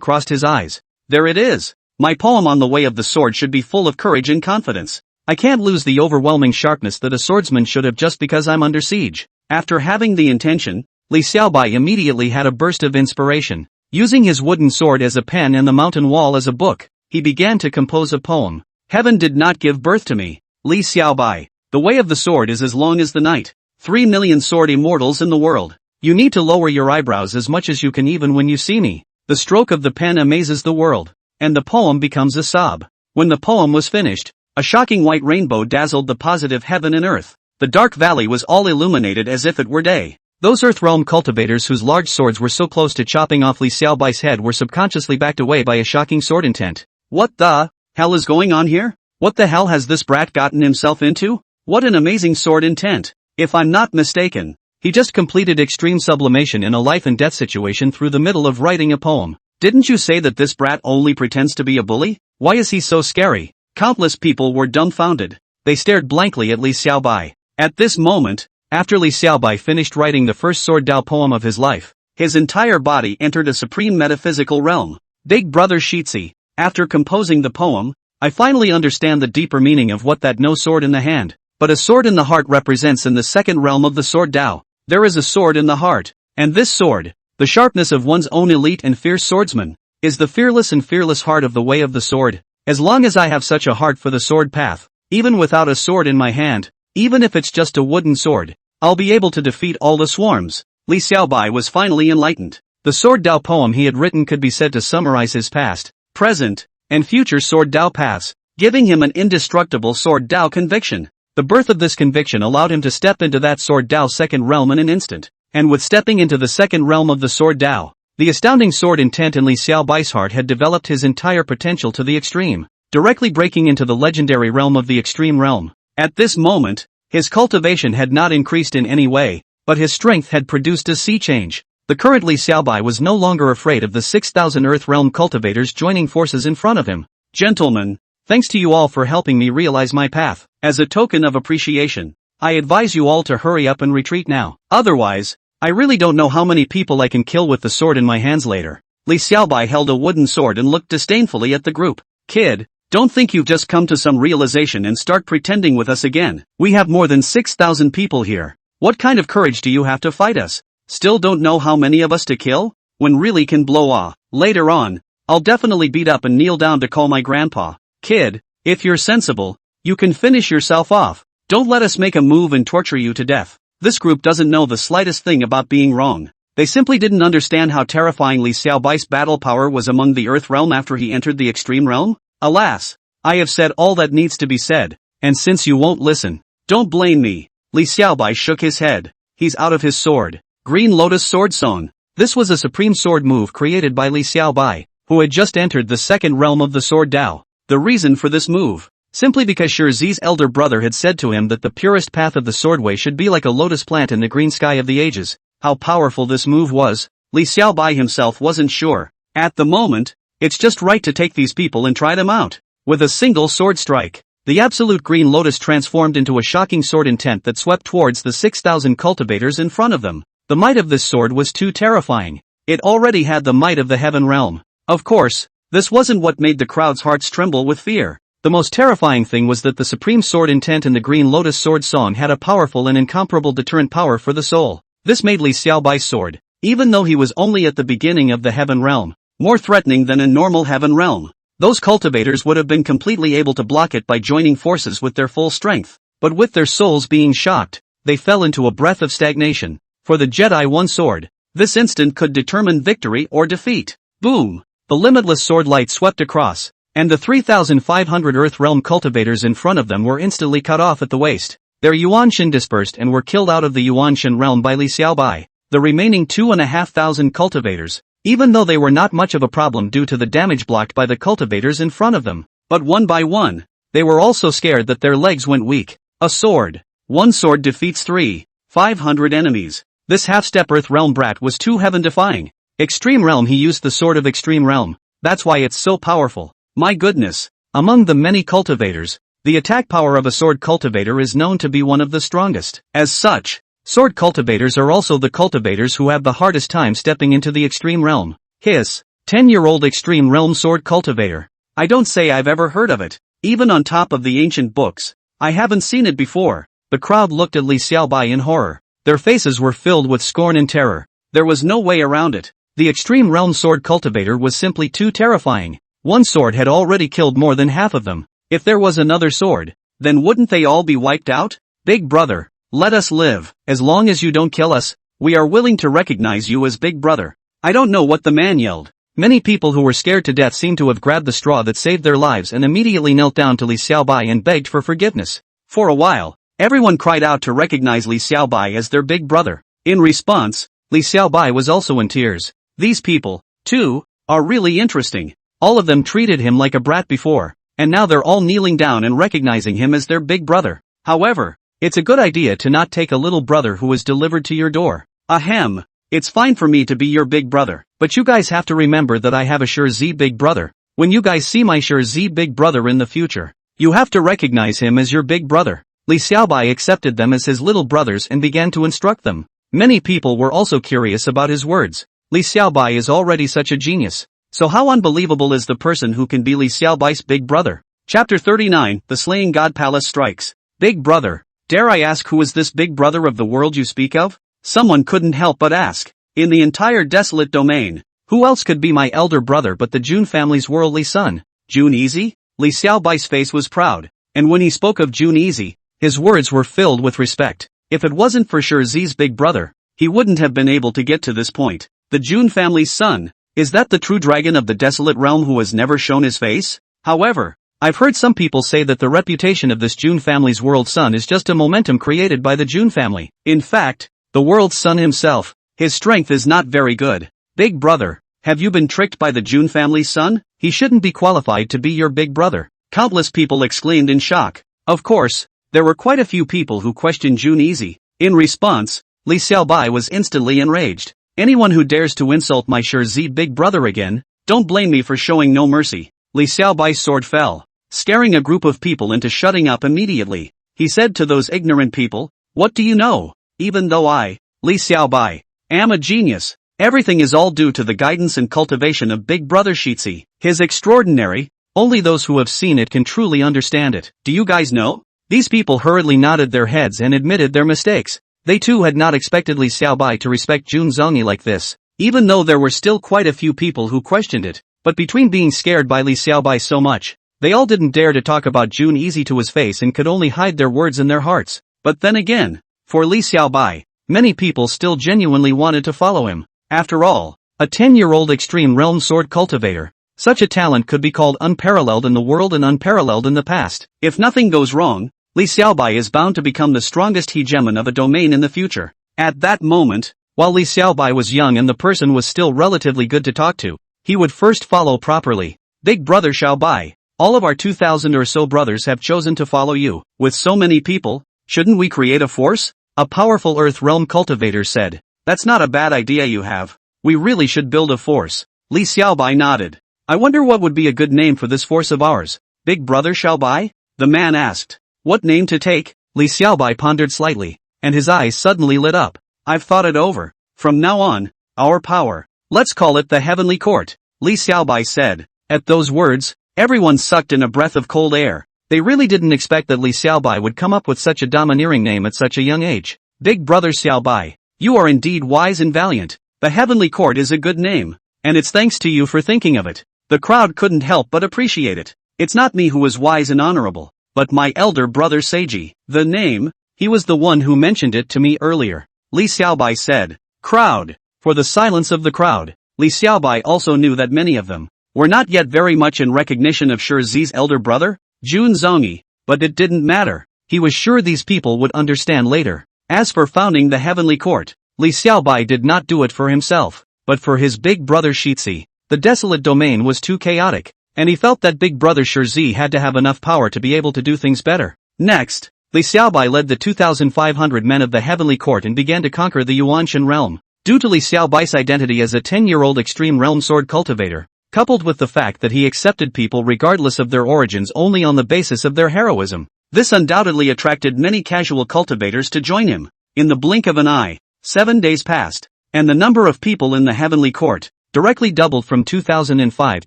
crossed his eyes. There it is. My poem on the way of the sword should be full of courage and confidence. I can't lose the overwhelming sharpness that a swordsman should have just because I'm under siege. After having the intention, Li Xiaobai immediately had a burst of inspiration. Using his wooden sword as a pen and the mountain wall as a book, he began to compose a poem. Heaven did not give birth to me. Li Xiaobai. The way of the sword is as long as the night. 3 million sword immortals in the world. You need to lower your eyebrows as much as you can even when you see me. The stroke of the pen amazes the world. And the poem becomes a sob. When the poem was finished, a shocking white rainbow dazzled the positive heaven and earth. The dark valley was all illuminated as if it were day. Those Earthrealm cultivators whose large swords were so close to chopping off Li Xiaobai's head were subconsciously backed away by a shocking sword intent. What the hell is going on here? What the hell has this brat gotten himself into? What an amazing sword intent. If I'm not mistaken, he just completed extreme sublimation in a life and death situation through the middle of writing a poem. Didn't you say that this brat only pretends to be a bully? Why is he so scary? Countless people were dumbfounded. They stared blankly at Li Xiaobai. At this moment, after Li Xiaobai finished writing the first sword Dao poem of his life, his entire body entered a supreme metaphysical realm. Big Brother Shi. After composing the poem, I finally understand the deeper meaning of what that no sword in the hand, but a sword in the heart represents in the second realm of the sword Dao. There is a sword in the heart, and this sword, the sharpness of one's own elite and fierce swordsman, is the fearless and fearless heart of the way of the sword. As long as I have such a heart for the sword path, even without a sword in my hand, even if it's just a wooden sword, I'll be able to defeat all the swarms. Li Xiaobai was finally enlightened. The sword Dao poem he had written could be said to summarize his past, present, and future sword Dao paths, giving him an indestructible sword Dao conviction. The birth of this conviction allowed him to step into that sword Dao second realm in an instant, and with stepping into the second realm of the sword Dao, the astounding sword intent in Li Xiaobai's heart had developed his entire potential to the extreme, directly breaking into the legendary realm of the extreme realm. At this moment, his cultivation had not increased in any way, but his strength had produced a sea change. The current Li Xiaobai was no longer afraid of the 6,000 Earth Realm cultivators joining forces in front of him. Gentlemen, thanks to you all for helping me realize my path. As a token of appreciation, I advise you all to hurry up and retreat now. Otherwise, I really don't know how many people I can kill with the sword in my hands later. Li Xiaobai held a wooden sword and looked disdainfully at the group. Kid, don't think you've just come to some realization and start pretending with us again. We have more than 6,000 people here. What kind of courage do you have to fight us? Still don't know how many of us to kill? When really can blow off. Later on, I'll definitely beat up and kneel down to call my grandpa. Kid, if you're sensible, you can finish yourself off. Don't let us make a move and torture you to death. This group doesn't know the slightest thing about being wrong. They simply didn't understand how terrifying Li Xiaobai's battle power was among the Earth Realm after he entered the Extreme Realm. Alas, I have said all that needs to be said, and since you won't listen, don't blame me. Li Xiaobai shook his head. He's out of his sword. Green Lotus Sword Song. This was a supreme sword move created by Li Xiaobai, who had just entered the second realm of the sword Dao. The reason for this move, simply because Shi's elder brother had said to him that the purest path of the swordway should be like a lotus plant in the green sky of the ages. How powerful this move was, Li Xiaobai himself wasn't sure. At the moment, it's just right to take these people and try them out. With a single sword strike, the absolute green lotus transformed into a shocking sword intent that swept towards the 6,000 cultivators in front of them. The might of this sword was too terrifying. It already had the might of the heaven realm. Of course, this wasn't what made the crowd's hearts tremble with fear. The most terrifying thing was that the supreme sword intent in the Green Lotus Sword Song had a powerful and incomparable deterrent power for the soul. This made Li Xiaobai's sword, even though he was only at the beginning of the heaven realm, more threatening than a normal heaven realm. Those cultivators would have been completely able to block it by joining forces with their full strength, but with their souls being shocked, they fell into a breath of stagnation. For the Jedi one sword, this instant could determine victory or defeat. Boom! The limitless sword light swept across, and the 3,500 Earth Realm cultivators in front of them were instantly cut off at the waist. Their Yuanshin dispersed and were killed out of the Yuanshin realm by Li Xiaobai. The remaining 2,500 cultivators, even though they were not much of a problem due to the damage blocked by the cultivators in front of them, but one by one, they were also scared that their legs went weak. A sword. One sword defeats 3,500 enemies. This half-step Earth Realm brat was too heaven-defying. Extreme Realm, he used the sword of Extreme Realm. That's why it's so powerful. My goodness. Among the many cultivators, the attack power of a sword cultivator is known to be one of the strongest. As such, Sword cultivators are also the cultivators who have the hardest time stepping into the extreme realm. His 10-year-old extreme realm sword cultivator. I don't say I've ever heard of it. Even on top of the ancient books, I haven't seen it before. The crowd looked at Li Xiaobai in horror. Their faces were filled with scorn and terror. There was no way around it. The extreme realm sword cultivator was simply too terrifying. One sword had already killed more than half of them. If there was another sword, then wouldn't they all be wiped out? Big brother, let us live. As long as you don't kill us, we are willing to recognize you as big brother. I don't know what the man yelled. Many people who were scared to death seemed to have grabbed the straw that saved their lives and immediately knelt down to Li Xiaobai and begged for forgiveness. For a while, everyone cried out to recognize Li Xiaobai as their big brother. In response, Li Xiaobai was also in tears. These people, too, are really interesting. All of them treated him like a brat before, and now they're all kneeling down and recognizing him as their big brother. However, it's a good idea to not take a little brother who is delivered to your door. Ahem. It's fine for me to be your big brother, but you guys have to remember that I have a sure Z big brother. When you guys see my sure Z big brother in the future, you have to recognize him as your big brother. Li Xiaobai accepted them as his little brothers and began to instruct them. Many people were also curious about his words. Li Xiaobai is already such a genius. So how unbelievable is the person who can be Li Xiaobai's big brother? Chapter 39, The Slaying God Palace Strikes. Big brother. Dare I ask who is this big brother of the world you speak of? Someone couldn't help but ask. In the entire desolate domain, who else could be my elder brother but the Jun family's worldly son? Jun Easy? Li Xiaobai's face was proud, and when he spoke of Jun Easy, his words were filled with respect. If it wasn't for Sure Z's big brother, he wouldn't have been able to get to this point. The Jun family's son, is that the true dragon of the desolate realm who has never shown his face? However, I've heard some people say that the reputation of this Jun family's world son is just a momentum created by the Jun family. In fact, the world's son himself, his strength is not very good. Big brother, have you been tricked by the Jun family's son? He shouldn't be qualified to be your big brother. Countless people exclaimed in shock. Of course, there were quite a few people who questioned Jun Easy. In response, Li Xiaobai was instantly enraged. Anyone who dares to insult my Sure Z big brother again, don't blame me for showing no mercy. Li Xiaobai's sword fell, scaring a group of people into shutting up immediately. He said to those ignorant people, "What do you know? Even though I, Li Xiaobai, am a genius, everything is all due to the guidance and cultivation of Big Brother Shitzi. His extraordinary, only those who have seen it can truly understand it. Do you guys know?" These people hurriedly nodded their heads and admitted their mistakes. They too had not expected Li Xiaobai to respect Jun Zongyi like this, even though there were still quite a few people who questioned it. But between being scared by Li Xiaobai so much, they all didn't dare to talk about Jun Easy to his face and could only hide their words in their hearts. But then again, for Li Xiaobai, many people still genuinely wanted to follow him. After all, a 10-year-old extreme realm sword cultivator, such a talent could be called unparalleled in the world and unparalleled in the past. If nothing goes wrong, Li Xiaobai is bound to become the strongest hegemon of a domain in the future. At that moment, while Li Xiaobai was young and the person was still relatively good to talk to, he would first follow properly. Big brother Xiaobai, all of our 2,000 or so brothers have chosen to follow you. With so many people, shouldn't we create a force? A powerful Earth Realm cultivator said. That's not a bad idea you have. We really should build a force. Li Xiaobai nodded. I wonder what would be a good name for this force of ours. Big brother Xiaobai? The man asked. What name to take? Li Xiaobai pondered slightly, and his eyes suddenly lit up. I've thought it over. From now on, our power. Let's call it the Heavenly Court, Li Xiaobai said. At those words, everyone sucked in a breath of cold air. They really didn't expect that Li Xiaobai would come up with such a domineering name at such a young age. Big brother Xiaobai, you are indeed wise and valiant. The Heavenly Court is a good name, and it's thanks to you for thinking of it. The crowd couldn't help but appreciate it. It's not me who is wise and honorable, but my elder brother Seiji. The name, he was the one who mentioned it to me earlier. Li Xiaobai said. Crowd. For the silence of the crowd, Li Xiaobai also knew that many of them were not yet very much in recognition of Sure Z's elder brother, Jun Zongyi, but it didn't matter. He was sure these people would understand later. As for founding the Heavenly Court, Li Xiaobai did not do it for himself, but for his big brother Shitzi. The desolate domain was too chaotic, and he felt that big brother Sure Z had to have enough power to be able to do things better. Next, Li Xiaobai led the 2,500 men of the Heavenly Court and began to conquer the Yuanshan realm. Due to Li Xiaobai's identity as a 10-year-old extreme realm sword cultivator, coupled with the fact that he accepted people regardless of their origins only on the basis of their heroism, this undoubtedly attracted many casual cultivators to join him. In the blink of an eye, 7 days passed, and the number of people in the heavenly court directly doubled from 2005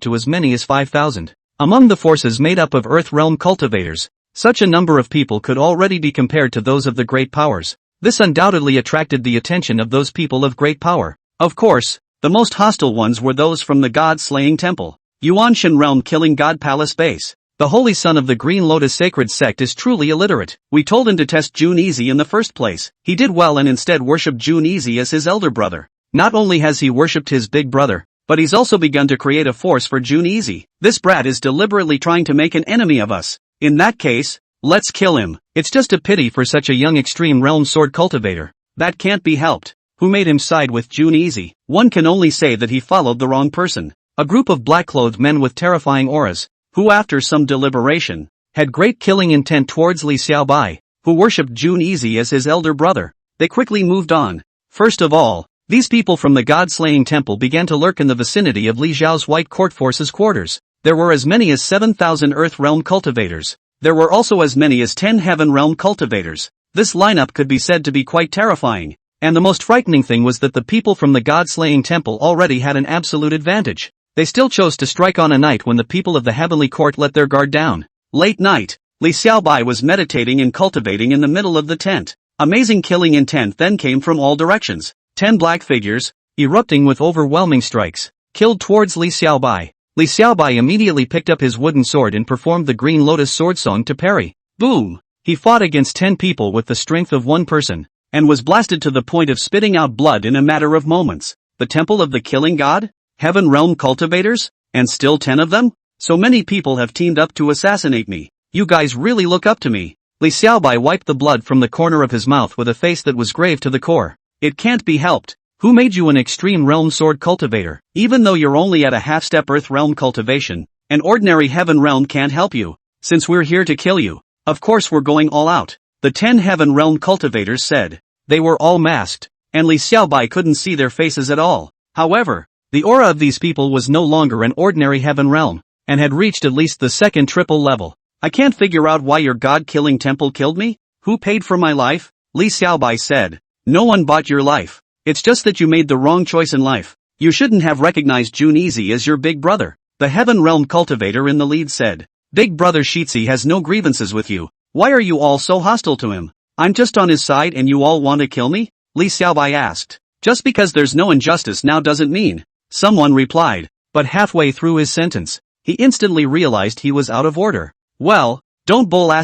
to as many as 5,000. Among the forces made up of Earth realm cultivators, such a number of people could already be compared to those of the great powers. This undoubtedly attracted the attention of those people of great power. Of course, the most hostile ones were those from the god-slaying temple, Yuanshan realm killing god palace base. The holy son of the Green Lotus sacred sect is truly illiterate. We told him to test June Easy in the first place. He did well and instead worshipped June Easy as his elder brother. Not only has he worshipped his big brother, but he's also begun to create a force for June Easy. This brat is deliberately trying to make an enemy of us. In that case, let's kill him. It's just a pity for such a young extreme realm sword cultivator. That can't be helped. Who made him side with June Easy? One can only say that he followed the wrong person. A group of black-clothed men with terrifying auras, who after some deliberation, had great killing intent towards Li Xiaobai, who worshipped June Easy as his elder brother. They quickly moved on. First of all, these people from the god-slaying temple began to lurk in the vicinity of Li Zhao's white court forces quarters. There were as many as 7,000 Earth realm cultivators. There were also as many as 10 Heaven realm cultivators. This lineup could be said to be quite terrifying. And the most frightening thing was that the people from the god-slaying temple already had an absolute advantage. They still chose to strike on a night when the people of the heavenly court let their guard down. Late night, Li Xiaobai was meditating and cultivating in the middle of the tent. Amazing killing intent then came from all directions. 10 black figures, erupting with overwhelming strikes, killed towards Li Xiaobai. Li Xiaobai immediately picked up his wooden sword and performed the Green Lotus sword song to parry. Boom! He fought against 10 people with the strength of one person, and was blasted to the point of spitting out blood in a matter of moments. The temple of the killing god? Heaven realm cultivators? And still 10 of them? So many people have teamed up to assassinate me. You guys really look up to me. Li Xiaobai wiped the blood from the corner of his mouth with a face that was grave to the core. It can't be helped. Who made you an extreme realm sword cultivator? Even though you're only at a half-step earth realm cultivation, an ordinary heaven realm can't help you. Since we're here to kill you, of course we're going all out. The 10 heaven realm cultivators said. They were all masked, and Li Xiaobai couldn't see their faces at all. However, the aura of these people was no longer an ordinary heaven realm, and had reached at least the second triple level. I can't figure out why your god-killing temple killed me? Who paid for my life? Li Xiaobai said. No one bought your life. It's just that you made the wrong choice in life. You shouldn't have recognized June Easy as your big brother. The heaven realm cultivator in the lead said. Big brother Shitzi has no grievances with you. Why are you all so hostile to him? I'm just on his side and you all want to kill me? Li Xiaobai asked. Just because there's no injustice now doesn't mean. Someone replied, but halfway through his sentence, he instantly realized he was out of order. Well, don't bull ****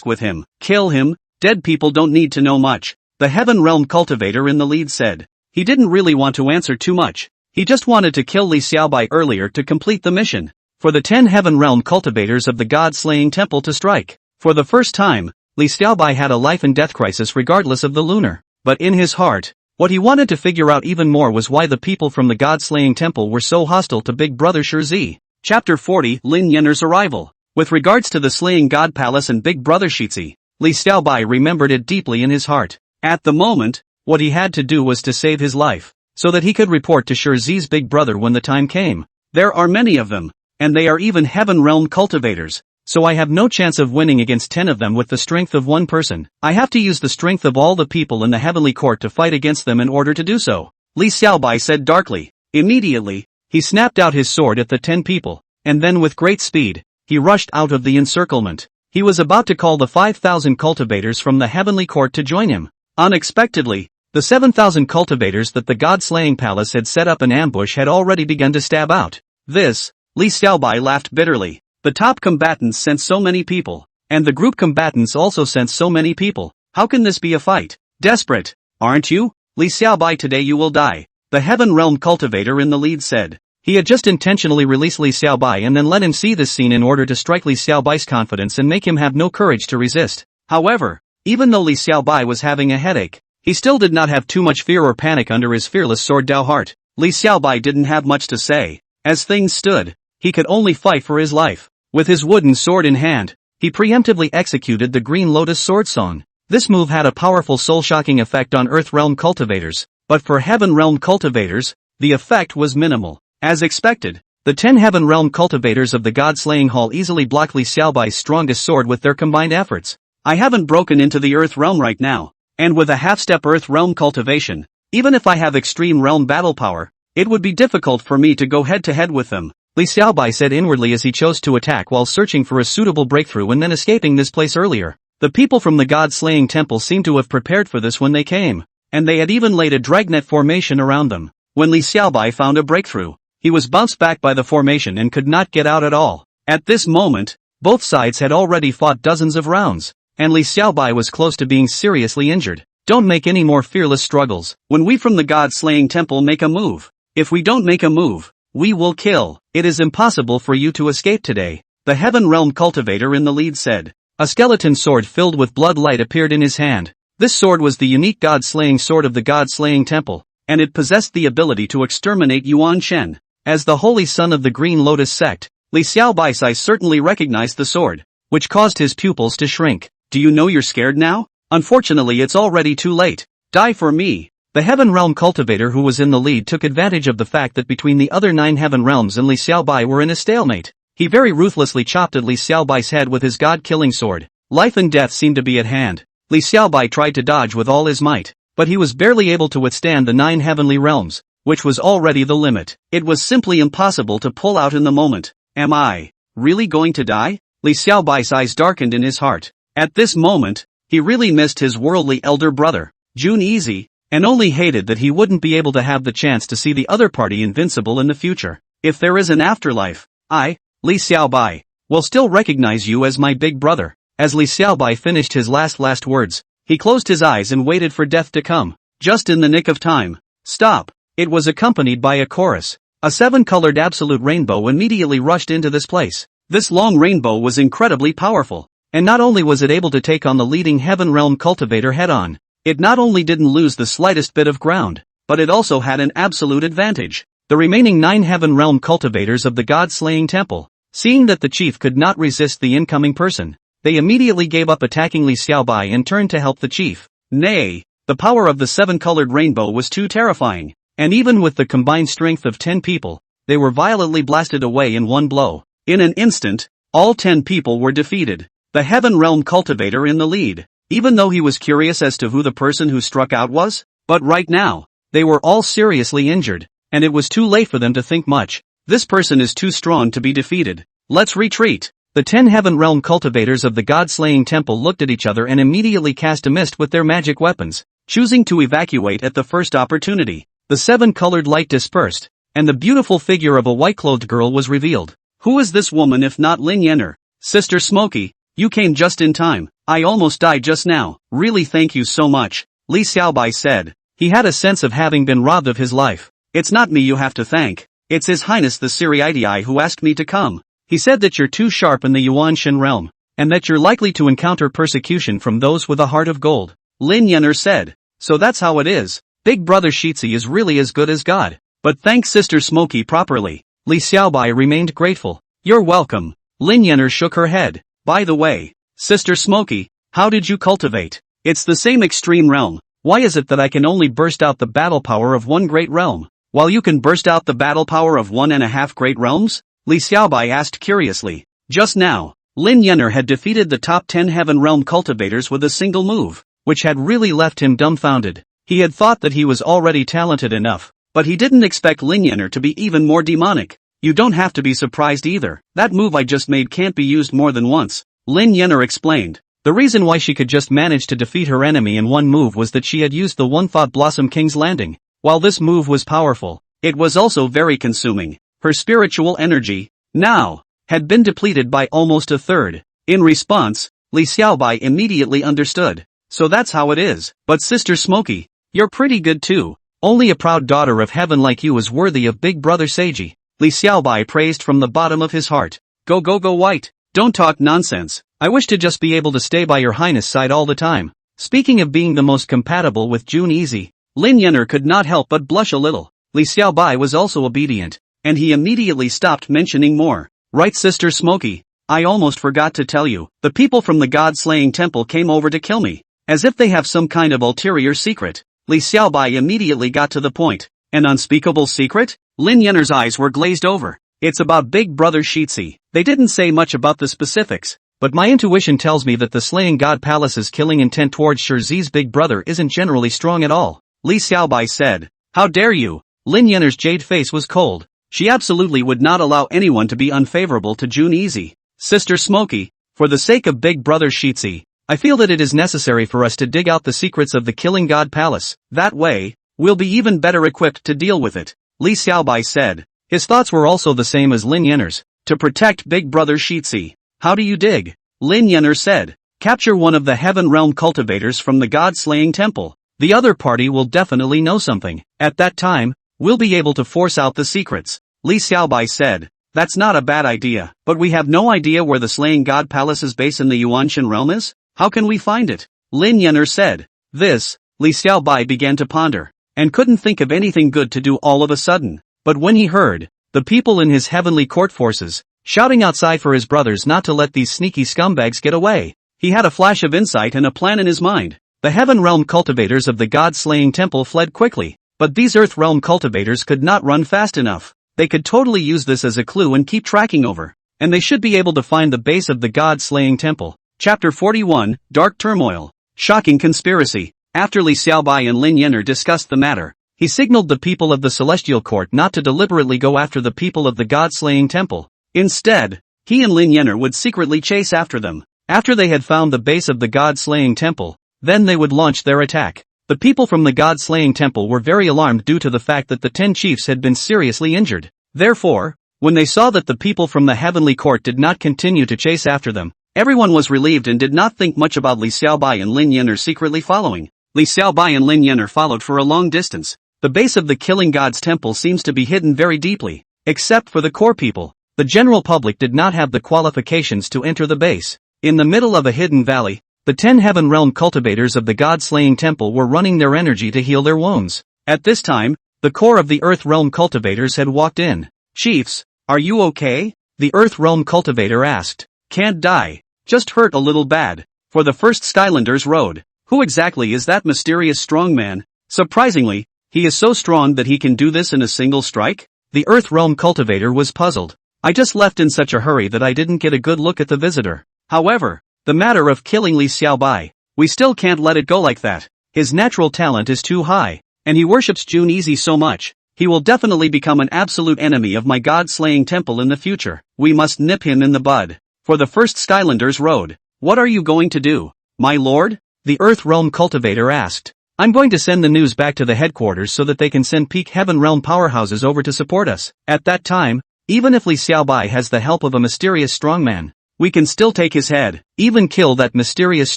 with him. Kill him. Dead people don't need to know much. The heaven realm cultivator in the lead said. He didn't really want to answer too much. He just wanted to kill Li Xiaobai earlier to complete the mission. For the 10 heaven realm cultivators of the god-slaying temple to strike. For the first time, Li Xiaobai had a life and death crisis regardless of the lunar. But in his heart, what he wanted to figure out even more was why the people from the god-slaying temple were so hostile to Big Brother Shizi. Chapter 40 Lin Yenner's Arrival. With regards to the slaying god palace and Big Brother Shitzi, Li Xiaobai remembered it deeply in his heart. At the moment, what he had to do was to save his life, so that he could report to Shizi's big brother when the time came. There are many of them, and they are even heaven realm cultivators, so I have no chance of winning against 10 of them with the strength of one person. I have to use the strength of all the people in the heavenly court to fight against them in order to do so, Li Xiaobai said darkly. Immediately, he snapped out his sword at the 10 people, and then with great speed, he rushed out of the encirclement. He was about to call the 5,000 cultivators from the heavenly court to join him. Unexpectedly, the 7,000 cultivators that the god-slaying palace had set up an ambush had already begun to stab out. This, Li Xiaobai laughed bitterly. The top combatants sent so many people, and the group combatants also sent so many people. How can this be a fight? Desperate, aren't you? Li Xiaobai, today you will die. The heaven realm cultivator in the lead said. He had just intentionally released Li Xiaobai and then let him see this scene in order to strike Li Xiaobai's confidence and make him have no courage to resist. However, even though Li Xiaobai was having a headache, he still did not have too much fear or panic under his fearless sword Dao heart. Li Xiaobai didn't have much to say. As things stood, he could only fight for his life. With his wooden sword in hand, he preemptively executed the Green Lotus sword song. This move had a powerful soul-shocking effect on Earth realm cultivators, but for Heaven realm cultivators, the effect was minimal. As expected, the 10 Heaven realm cultivators of the God-slaying hall easily blocked Li Xiaobai's strongest sword with their combined efforts. I haven't broken into the Earth realm right now, and with a half-step Earth realm cultivation, even if I have extreme realm battle power, it would be difficult for me to go head-to-head with them, Li Xiaobai said inwardly as he chose to attack while searching for a suitable breakthrough and then escaping this place earlier. The people from the god-slaying temple seemed to have prepared for this when they came, and they had even laid a dragnet formation around them. When Li Xiaobai found a breakthrough, he was bounced back by the formation and could not get out at all. At this moment, both sides had already fought dozens of rounds, and Li Xiaobai was close to being seriously injured. Don't make any more fearless struggles. When we from the god-slaying temple make a move, if we don't make a move, we will kill. It is impossible for you to escape today, the Heaven Realm cultivator in the lead said. A skeleton sword filled with blood light appeared in his hand. This sword was the unique god-slaying sword of the god-slaying temple, and it possessed the ability to exterminate Yuan Shen. As the holy son of the Green Lotus sect, Li Xiaobai certainly recognized the sword, which caused his pupils to shrink. Do you know you're scared now? Unfortunately it's already too late. Die for me. The Heaven Realm cultivator who was in the lead took advantage of the fact that between the other 9 Heaven Realms and Li Xiaobai were in a stalemate. He very ruthlessly chopped at Li Xiaobai's head with his god-killing sword. Life and death seemed to be at hand. Li Xiaobai tried to dodge with all his might, but he was barely able to withstand the 9 heavenly realms, which was already the limit. It was simply impossible to pull out in the moment. Am I really going to die? Li Xiaobai's eyes darkened in his heart. At this moment, he really missed his worldly elder brother, Jun Easy, and only hated that he wouldn't be able to have the chance to see the other party invincible in the future. If there is an afterlife, I, Li Xiaobai, will still recognize you as my big brother. As Li Xiaobai finished his last words, he closed his eyes and waited for death to come. Just in the nick of time. Stop! It was accompanied by a chorus. A 7-colored absolute rainbow immediately rushed into this place. This long rainbow was incredibly powerful, and not only was it able to take on the leading Heaven Realm cultivator head-on, it not only didn't lose the slightest bit of ground, but it also had an absolute advantage. The remaining 9 Heaven Realm cultivators of the god-slaying temple, seeing that the chief could not resist the incoming person, they immediately gave up attacking Li Xiaobai and turned to help the chief. Nay, the power of the 7-colored rainbow was too terrifying, and even with the combined strength of 10 people, they were violently blasted away in one blow. In an instant, all 10 people were defeated. The Heaven Realm cultivator in the lead, even though he was curious as to who the person who struck out was, but right now, they were all seriously injured, and it was too late for them to think much. This person is too strong to be defeated. Let's retreat. The 10 Heaven Realm cultivators of the god-slaying temple looked at each other and immediately cast a mist with their magic weapons, choosing to evacuate at the first opportunity. The 7-colored light dispersed, and the beautiful figure of a white-clothed girl was revealed. Who is this woman if not Lin Yenner? Sister Smokey, you came just in time. I almost died just now. Really thank you so much, Li Xiaobai said. He had a sense of having been robbed of his life. It's not me you have to thank. It's His Highness the Siriidii who asked me to come. He said that you're too sharp in the Yuanshan realm, and that you're likely to encounter persecution from those with a heart of gold. Lin Yenner said. So that's how it is. Big brother Shitzi is really as good as God. But thank Sister Smokey properly. Li Xiaobai remained grateful. You're welcome. Lin Yenner shook her head. By the way, Sister Smokey, how did you cultivate? It's the same extreme realm. Why is it that I can only burst out the battle power of one great realm, while you can burst out the battle power of 1.5 great realms? Li Xiaobai asked curiously. Just now, Lin Yenner had defeated the top 10 Heaven Realm cultivators with a single move, which had really left him dumbfounded. He had thought that he was already talented enough, but he didn't expect Lin Yenner to be even more demonic. You don't have to be surprised either. That move I just made can't be used more than once, Lin Yenner explained. The reason why she could just manage to defeat her enemy in one move was that she had used the One Thought Blossom King's Landing. While this move was powerful, it was also very consuming. Her spiritual energy, now, had been depleted by almost a third. In response, Li Xiaobai immediately understood. So that's how it is. But Sister Smokey, you're pretty good too. Only a proud daughter of heaven like you is worthy of Big Brother Seiji. Li Xiaobai praised from the bottom of his heart. Go white. Don't talk nonsense. I wish to just be able to stay by your highness side all the time. Speaking of being the most compatible with Jun Easy, Lin Yenner could not help but blush a little. Li Xiaobai was also obedient, and he immediately stopped mentioning more. Right, Sister Smokey, I almost forgot to tell you, the people from the god-slaying temple came over to kill me, as if they have some kind of ulterior secret. Li Xiaobai immediately got to the point. An unspeakable secret? Lin Yenner's eyes were glazed over. It's about Big Brother Shitzi. They didn't say much about the specifics, but my intuition tells me that the slaying god palace's killing intent towards Shizi's big brother isn't generally strong at all, Li Xiaobai said. How dare you? Lin Yenner's jade face was cold. She absolutely would not allow anyone to be unfavorable to Jun Easy. Sister Smoky, for the sake of big brother Shizi, I feel that it is necessary for us to dig out the secrets of the killing god palace. That way, we'll be even better equipped to deal with it, Li Xiaobai said. His thoughts were also the same as Lin Yenner's. To protect big brother Shizi. How do you dig? Lin Yenner said. Capture one of the Heaven Realm cultivators from the god-slaying temple. The other party will definitely know something. At that time, we'll be able to force out the secrets, Li Xiaobai said. That's not a bad idea, but we have no idea where the slaying god palace's base in the Yuanshan realm is? How can we find it? Lin Yenner said. This, Li Xiaobai began to ponder, and couldn't think of anything good to do all of a sudden. But when he heard the people in his heavenly court forces shouting outside for his brothers not to let these sneaky scumbags get away, he had a flash of insight and a plan in his mind. The Heaven Realm cultivators of the god-slaying temple fled quickly, but these Earth Realm cultivators could not run fast enough. They could totally use this as a clue and keep tracking over, and they should be able to find the base of the god-slaying temple. Chapter 41, Dark Turmoil. Shocking conspiracy. After Li Xiaobai and Lin Yenner discussed the matter, he signaled the people of the Celestial Court not to deliberately go after the people of the god-slaying temple. Instead, he and Lin Yenner would secretly chase after them. After they had found the base of the god-slaying temple, then they would launch their attack. The people from the god-slaying temple were very alarmed due to the fact that the 10 chiefs had been seriously injured. Therefore, when they saw that the people from the heavenly court did not continue to chase after them, everyone was relieved and did not think much about Li Xiaobai and Lin Yenner secretly following. Li Xiaobai and Lin Yenner followed for a long distance. The base of the killing god's temple seems to be hidden very deeply, except for the core people. The general public did not have the qualifications to enter the base. In the middle of a hidden valley, the 10 Heaven Realm cultivators of the god-slaying temple were running their energy to heal their wounds. At this time, the core of the Earth Realm cultivators had walked in. Chiefs, are you okay? The Earth Realm cultivator asked. Can't die. Just hurt a little bad. For the first Skylanders Road. Who exactly is that mysterious strong man? Surprisingly, he is so strong that he can do this in a single strike? The Earth Realm cultivator was puzzled. I just left in such a hurry that I didn't get a good look at the visitor. However, the matter of killing Li Xiaobai, we still can't let it go like that. His natural talent is too high, and he worships Jun Easy so much. He will definitely become an absolute enemy of my god-slaying temple in the future. We must nip him in the bud. For the first Skylanders Road, what are you going to do, my lord? The Earth Realm cultivator asked. I'm going to send the news back to the headquarters so that they can send peak Heaven Realm powerhouses over to support us. At that time, even if Li Xiaobai has the help of a mysterious strongman, we can still take his head, even kill that mysterious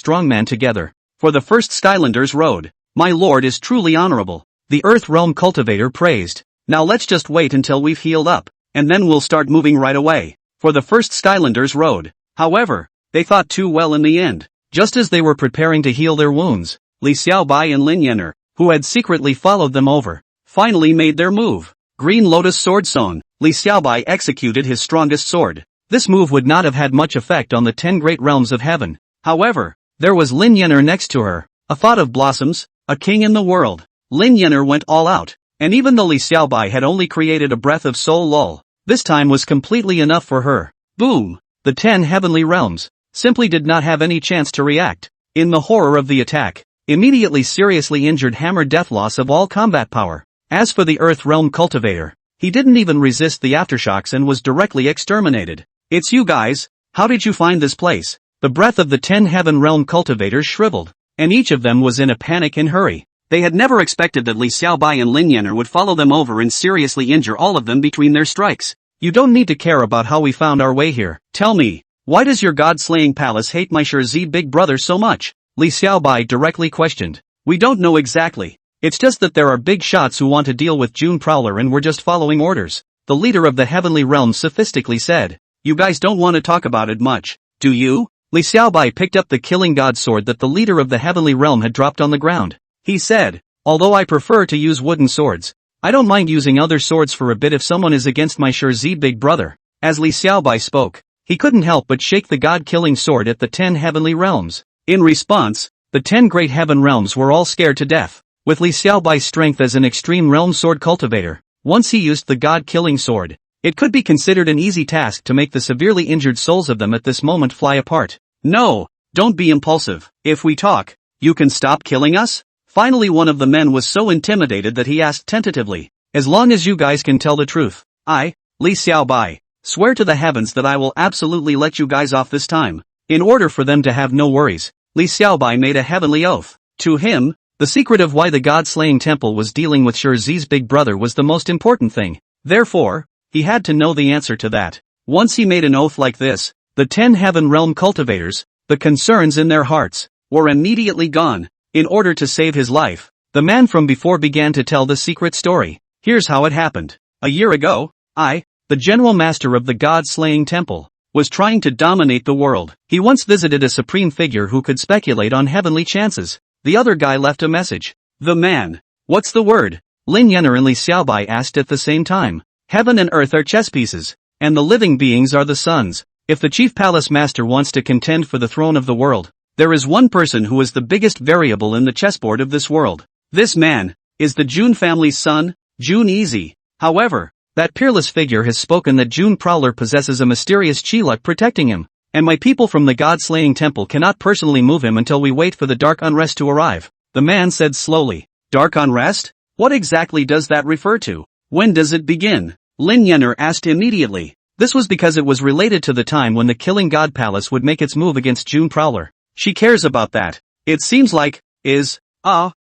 strongman together. For the first Skylanders Road, my lord is truly honorable. The Earth Realm cultivator praised. Now let's just wait until we've healed up, and then we'll start moving right away. For the first Skylanders Road, however, they thought too well in the end. Just as they were preparing to heal their wounds, Li Xiaobai and Lin Yenner, who had secretly followed them over, finally made their move. Green Lotus Sword Song. Li Xiaobai executed his strongest sword. This move would not have had much effect on the 10 great realms of heaven. However, there was Lin Yenner next to her, a thought of blossoms, a king in the world. Lin Yenner went all out, and even though Li Xiaobai had only created a breath of soul lull, this time was completely enough for her. Boom! The 10 heavenly realms simply did not have any chance to react. In the horror of the attack, immediately seriously injured hammer death loss of all combat power. As for the Earth Realm cultivator, he didn't even resist the aftershocks and was directly exterminated. It's you guys, how did you find this place? The breath of the 10 Heaven Realm cultivators shriveled, and each of them was in a panic and hurry. They had never expected that Li Xiaobai and Lin Yenner would follow them over and seriously injure all of them between their strikes. You don't need to care about how we found our way here. Tell me, why does your god-slaying palace hate my Shizi big brother so much? Li Xiaobai directly questioned. We don't know exactly. It's just that there are big shots who want to deal with June Prowler and we're just following orders. The leader of the heavenly realm sophistically said. You guys don't want to talk about it much, do you? Li Xiaobai picked up the killing god sword that the leader of the heavenly realm had dropped on the ground. He said, although I prefer to use wooden swords, I don't mind using other swords for a bit if someone is against my Shizi big brother. As Li Xiaobai spoke, he couldn't help but shake the god-killing sword at the 10 heavenly realms. In response, the 10 great heaven realms were all scared to death. With Li Xiaobai's strength as an extreme realm sword cultivator, once he used the god-killing sword, It could be considered an easy task to make the severely injured souls of them at this moment fly apart. No, don't be impulsive. If we talk, you can stop killing us? Finally, one of the men was so intimidated that he asked tentatively, as long as you guys can tell the truth, I, Li Xiaobai, swear to the heavens that I will absolutely let you guys off this time. In order for them to have no worries, Li Xiaobai made a heavenly oath. To him, the secret of why the god-slaying temple was dealing with Shizi's big brother was the most important thing. Therefore, he had to know the answer to that. Once he made an oath like this, the 10 heaven realm cultivators, the concerns in their hearts, were immediately gone. In order to save his life, the man from before began to tell the secret story. Here's how it happened. A year ago, I, the general master of the god-slaying temple, was trying to dominate the world. He once visited a supreme figure who could speculate on heavenly chances. The other guy left a message. The man. What's the word? Lin Yener and Li Xiaobai asked at the same time. Heaven and earth are chess pieces, and the living beings are the suns. If the chief palace master wants to contend for the throne of the world, there is one person who is the biggest variable in the chessboard of this world. This man is the Jun family's son, Jun Easy. However, that peerless figure has spoken that Jun Prowler possesses a mysterious chi luck protecting him, and my people from the god-slaying temple cannot personally move him until we wait for the dark unrest to arrive. The man said slowly. Dark unrest? What exactly does that refer to? When does it begin? Lin Yener asked immediately. This was because it was related to the time when the Killing God Palace would make its move against Jun Prowler. She cares about that. It seems like, the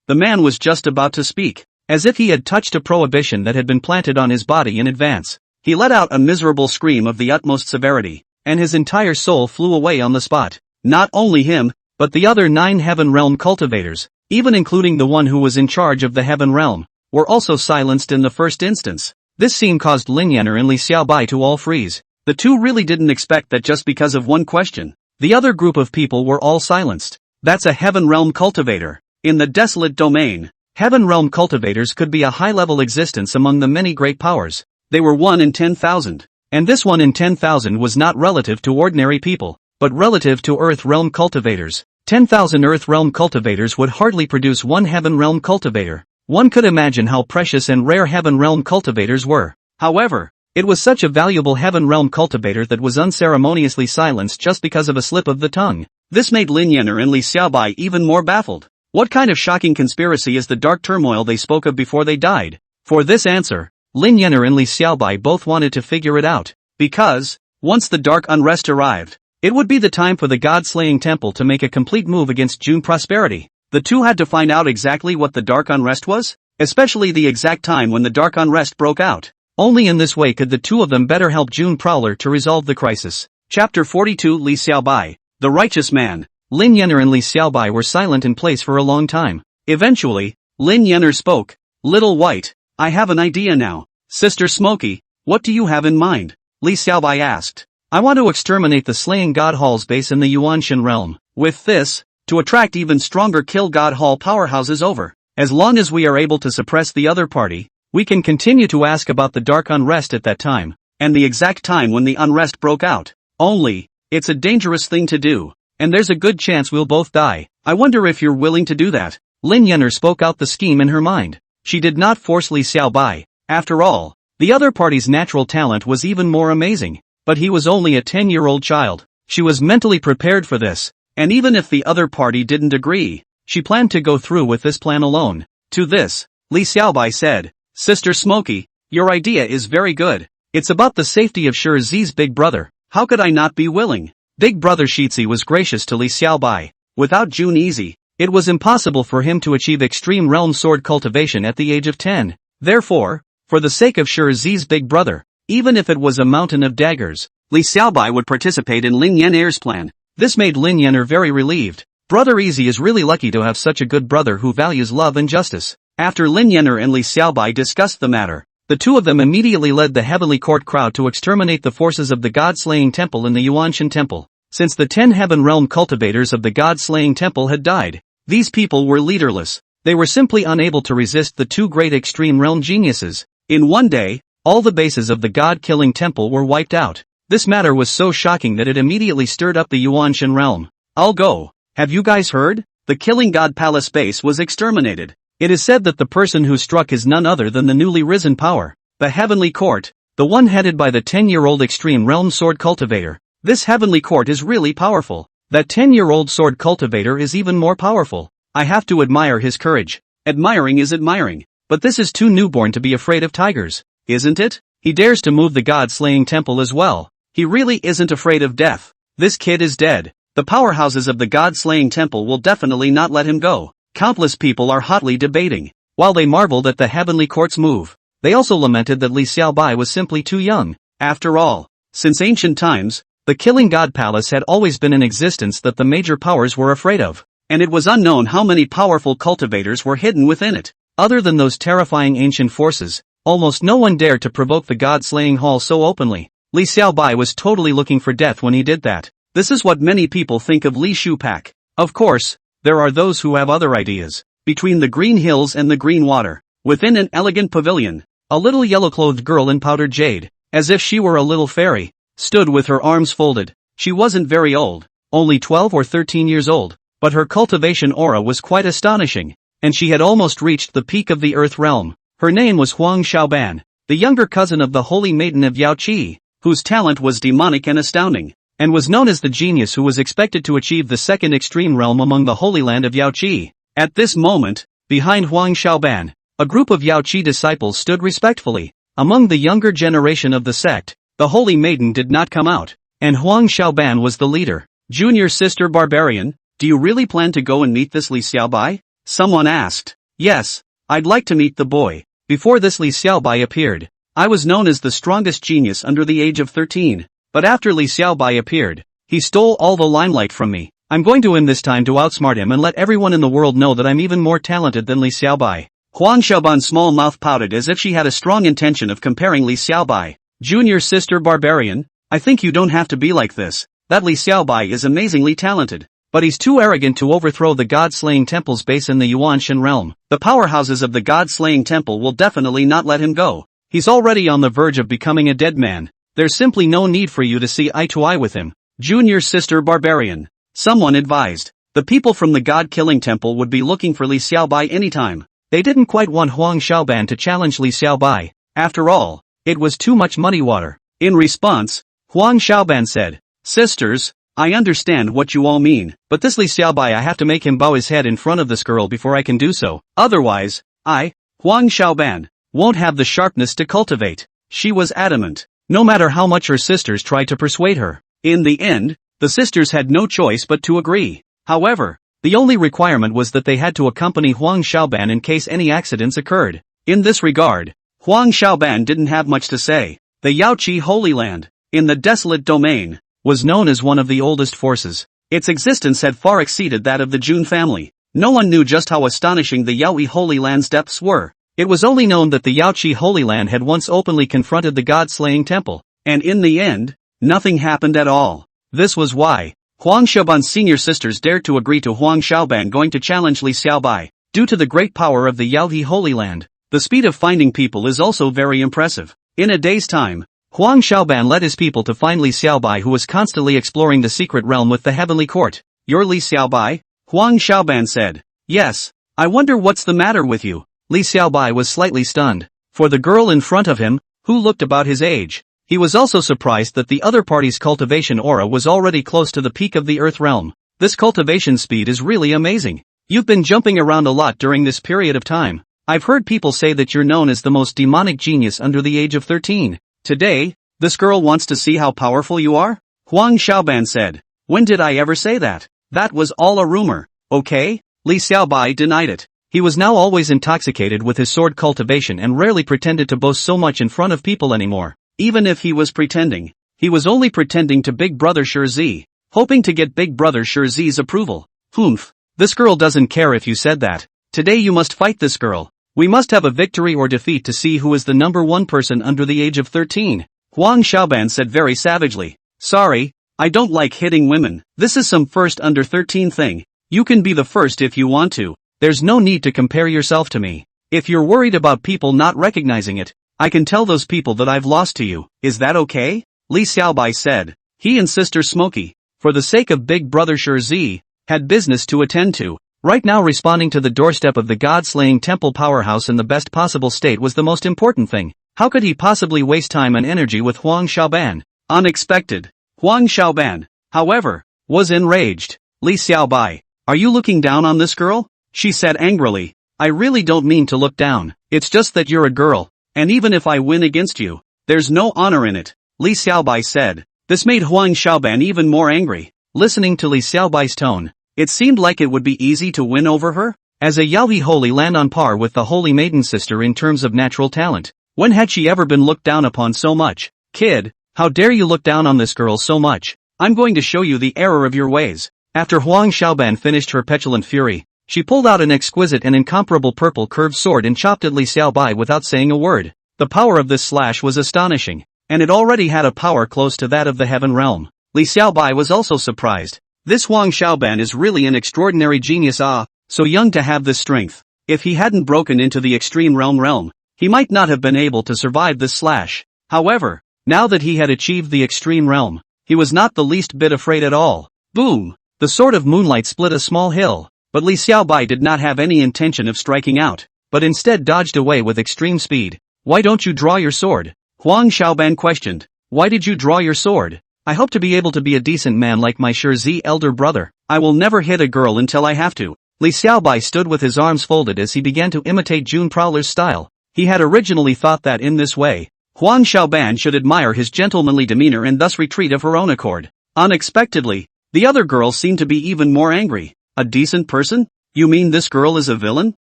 man was just about to speak, as if he had touched a prohibition that had been planted on his body in advance. He let out a miserable scream of the utmost severity, and his entire soul flew away on the spot. Not only him, but the other 9 heaven realm cultivators, even including the one who was in charge of the heaven realm, were also silenced in the first instance. This scene caused Lin Yener and Li Xiaobai to all freeze. The two really didn't expect that just because of one question. The other group of people were all silenced. That's a heaven realm cultivator. In the desolate domain, heaven realm cultivators could be a high-level existence among the many great powers. They were 1 in 10,000. And this 1 in 10,000 was not relative to ordinary people, but relative to earth realm cultivators. 10,000 earth realm cultivators would hardly produce one heaven realm cultivator. One could imagine how precious and rare heaven realm cultivators were. However, it was such a valuable heaven realm cultivator that was unceremoniously silenced just because of a slip of the tongue. This made Lin Yener and Li Xiaobai even more baffled. What kind of shocking conspiracy is the dark turmoil they spoke of before they died? For this answer, Lin Yener and Li Xiaobai both wanted to figure it out. Because, once the dark unrest arrived, it would be the time for the god-slaying temple to make a complete move against Jun prosperity. The two had to find out exactly what the dark unrest was, especially the exact time when the dark unrest broke out. Only in this way could the two of them better help Jun Prowler to resolve the crisis. Chapter 42 Li Xiaobai, the righteous man. Lin Yener and Li Xiaobai were silent in place for a long time. Eventually, Lin Yener spoke. Little White, I have an idea now. Sister Smoky, what do you have in mind? Li Xiaobai asked. I want to exterminate the Slaying God Hall's base in the Yuanshan realm. With this, to attract even stronger Kill God Hall powerhouses over. As long as we are able to suppress the other party, we can continue to ask about the dark unrest at that time, and the exact time when the unrest broke out. Only, it's a dangerous thing to do, and there's a good chance we'll both die. I wonder if you're willing to do that. Lin Yener spoke out the scheme in her mind. She did not force Li Xiaobai. After all, the other party's natural talent was even more amazing, but he was only a 10-year-old child. She was mentally prepared for this. And even if the other party didn't agree, she planned to go through with this plan alone. To this, Li Xiaobai said, Sister Smoky, your idea is very good. It's about the safety of Shizi's big brother. How could I not be willing? Big brother Shizi was gracious to Li Xiaobai. Without Jun Easy, it was impossible for him to achieve extreme realm sword cultivation at the age of 10. Therefore, for the sake of Shizi's big brother, even if it was a mountain of daggers, Li Xiaobai would participate in Lin Yener's plan. This made Lin Yener very relieved. Brother Easy is really lucky to have such a good brother who values love and justice. After Lin Yener and Li Xiaobai discussed the matter, the two of them immediately led the heavenly court crowd to exterminate the forces of the god-slaying temple in the Yuanshan temple. Since the 10 heaven realm cultivators of the god-slaying temple had died, these people were leaderless. They were simply unable to resist the two great extreme realm geniuses. In one day, all the bases of the god-killing temple were wiped out. This matter was so shocking that it immediately stirred up the Yuanshan realm. I'll go. Have you guys heard? The Killing God Palace base was exterminated. It is said that the person who struck is none other than the newly risen power, the heavenly court, the one headed by the 10-year-old extreme realm sword cultivator. This heavenly court is really powerful. That 10-year-old sword cultivator is even more powerful. I have to admire his courage. Admiring is admiring. But this is too newborn to be afraid of tigers, isn't it? He dares to move the god-slaying temple as well. He really isn't afraid of death. This kid is dead. The powerhouses of the god-slaying temple will definitely not let him go. Countless people are hotly debating. While they marveled at the heavenly court's move, they also lamented that Li Xiaobai was simply too young. After all, since ancient times, the Killing God Palace had always been in existence that the major powers were afraid of, and it was unknown how many powerful cultivators were hidden within it. Other than those terrifying ancient forces, almost no one dared to provoke the god-slaying hall so openly. Li Xiaobai was totally looking for death when he did that. This is what many people think of Li Shupak. Of course, there are those who have other ideas. Between the green hills and the green water, within an elegant pavilion, a little yellow-clothed girl in powdered jade, as if she were a little fairy, stood with her arms folded. She wasn't very old, only 12 or 13 years old, but her cultivation aura was quite astonishing, and she had almost reached the peak of the earth realm. Her name was Huang Xiaoban, the younger cousin of the holy maiden of Yaoqi, whose talent was demonic and astounding, and was known as the genius who was expected to achieve the second extreme realm among the holy land of Yaoqi. At this moment, behind Huang Xiaoban, a group of Yaoqi disciples stood respectfully. Among the younger generation of the sect, the holy maiden did not come out, and Huang Xiaoban was the leader. Junior sister barbarian, do you really plan to go and meet this Li Xiaobai? Someone asked. Yes, I'd like to meet the boy. Before this Li Xiaobai appeared, I was known as the strongest genius under the age of 13, but after Li Xiaobai appeared, he stole all the limelight from me. I'm going to him this time to outsmart him and let everyone in the world know that I'm even more talented than Li Xiaobai. Huang Xiaoban's small mouth pouted as if she had a strong intention of comparing Li Xiaobai. Junior sister barbarian, I think you don't have to be like this. That Li Xiaobai is amazingly talented, but he's too arrogant to overthrow the god-slaying temple's base in the Yuanshan realm. The powerhouses of the god-slaying temple will definitely not let him go. He's already on the verge of becoming a dead man. There's simply no need for you to see eye to eye with him. Junior sister barbarian. Someone advised. The people from the god-killing temple would be looking for Li Xiaobai anytime. They didn't quite want Huang Xiaoban to challenge Li Xiaobai. After all, it was too much muddy water. In response, Huang Xiaoban said, Sisters, I understand what you all mean, but this Li Xiaobai I have to make him bow his head in front of this girl before I can do so. Otherwise, I, Huang Xiaoban, won't have the sharpness to cultivate. She was adamant, no matter how much her sisters tried to persuade her. In the end, the sisters had no choice but to agree. However, the only requirement was that they had to accompany Huang Xiaoban in case any accidents occurred. In this regard, Huang Xiaoban didn't have much to say. The Yaoqi Holy Land, in the desolate domain, was known as one of the oldest forces. Its existence had far exceeded that of the Jun family. No one knew just how astonishing the Yaoqi Holy Land's depths were. It was only known that the Yaoqi Holy Land had once openly confronted the god-slaying temple, and in the end, nothing happened at all. This was why Huang Xiaoban's senior sisters dared to agree to Huang Xiaoban going to challenge Li Xiaobai. Due to the great power of the Yaoqi Holy Land, the speed of finding people is also very impressive. In a day's time, Huang Xiaoban led his people to find Li Xiaobai, who was constantly exploring the secret realm with the heavenly court. You're Li Xiaobai? Huang Xiaoban said. Yes. I wonder what's the matter with you. Li Xiaobai was slightly stunned. For the girl in front of him, who looked about his age, he was also surprised that the other party's cultivation aura was already close to the peak of the earth realm. This cultivation speed is really amazing. You've been jumping around a lot during this period of time. I've heard people say that you're known as the most demonic genius under the age of 13. Today, this girl wants to see how powerful you are? Huang Xiaoban said. When did I ever say that? That was all a rumor, okay? Li Xiaobai denied it. He was now always intoxicated with his sword cultivation and rarely pretended to boast so much in front of people anymore. Even if he was pretending, he was only pretending to Big Brother Shirzi, hoping to get Big Brother Shirzi's approval. Humph. This girl doesn't care if you said that. Today you must fight this girl. We must have a victory or defeat to see who is the number one person under the age of 13. Huang Xiaoban said very savagely. Sorry, I don't like hitting women. This is some first under 13 thing. You can be the first if you want to. There's no need to compare yourself to me. If you're worried about people not recognizing it, I can tell those people that I've lost to you. Is that okay? Li Xiaobai said. He and Sister Smoky, for the sake of Big Brother Shirzi, had business to attend to. Right now responding to the doorstep of the god-slaying temple powerhouse in the best possible state was the most important thing. How could he possibly waste time and energy with Huang Xiaoban? Unexpected. Huang Xiaoban, however, was enraged. Li Xiaobai, are you looking down on this girl? She said angrily. I really don't mean to look down. It's just that you're a girl, and even if I win against you, there's no honor in it, Li Xiaobai said. This made Huang Xiaoban even more angry. Listening to Li Xiaobai's tone, it seemed like it would be easy to win over her. As a Yaoi Holy Land on par with the Holy Maiden sister in terms of natural talent, when had she ever been looked down upon so much? Kid, how dare you look down on this girl so much? I'm going to show you the error of your ways. After Huang Xiaoban finished her petulant fury, she pulled out an exquisite and incomparable purple curved sword and chopped at Li Xiaobai without saying a word. The power of this slash was astonishing, and it already had a power close to that of the Heaven realm. Li Xiaobai was also surprised. This Huang Xiaoban is really an extraordinary genius, so young to have this strength. If he hadn't broken into the extreme realm, he might not have been able to survive this slash. However, now that he had achieved the extreme realm, he was not the least bit afraid at all. Boom! The sword of moonlight split a small hill. But Li Xiaobai did not have any intention of striking out, but instead dodged away with extreme speed. Why don't you draw your sword? Huang Xiaoban questioned. Why did you draw your sword? I hope to be able to be a decent man like my Shi elder brother. I will never hit a girl until I have to. Li Xiaobai stood with his arms folded as he began to imitate June Prowler's style. He had originally thought that in this way, Huang Xiaoban should admire his gentlemanly demeanor and thus retreat of her own accord. Unexpectedly, the other girl seemed to be even more angry. A decent person? You mean this girl is a villain?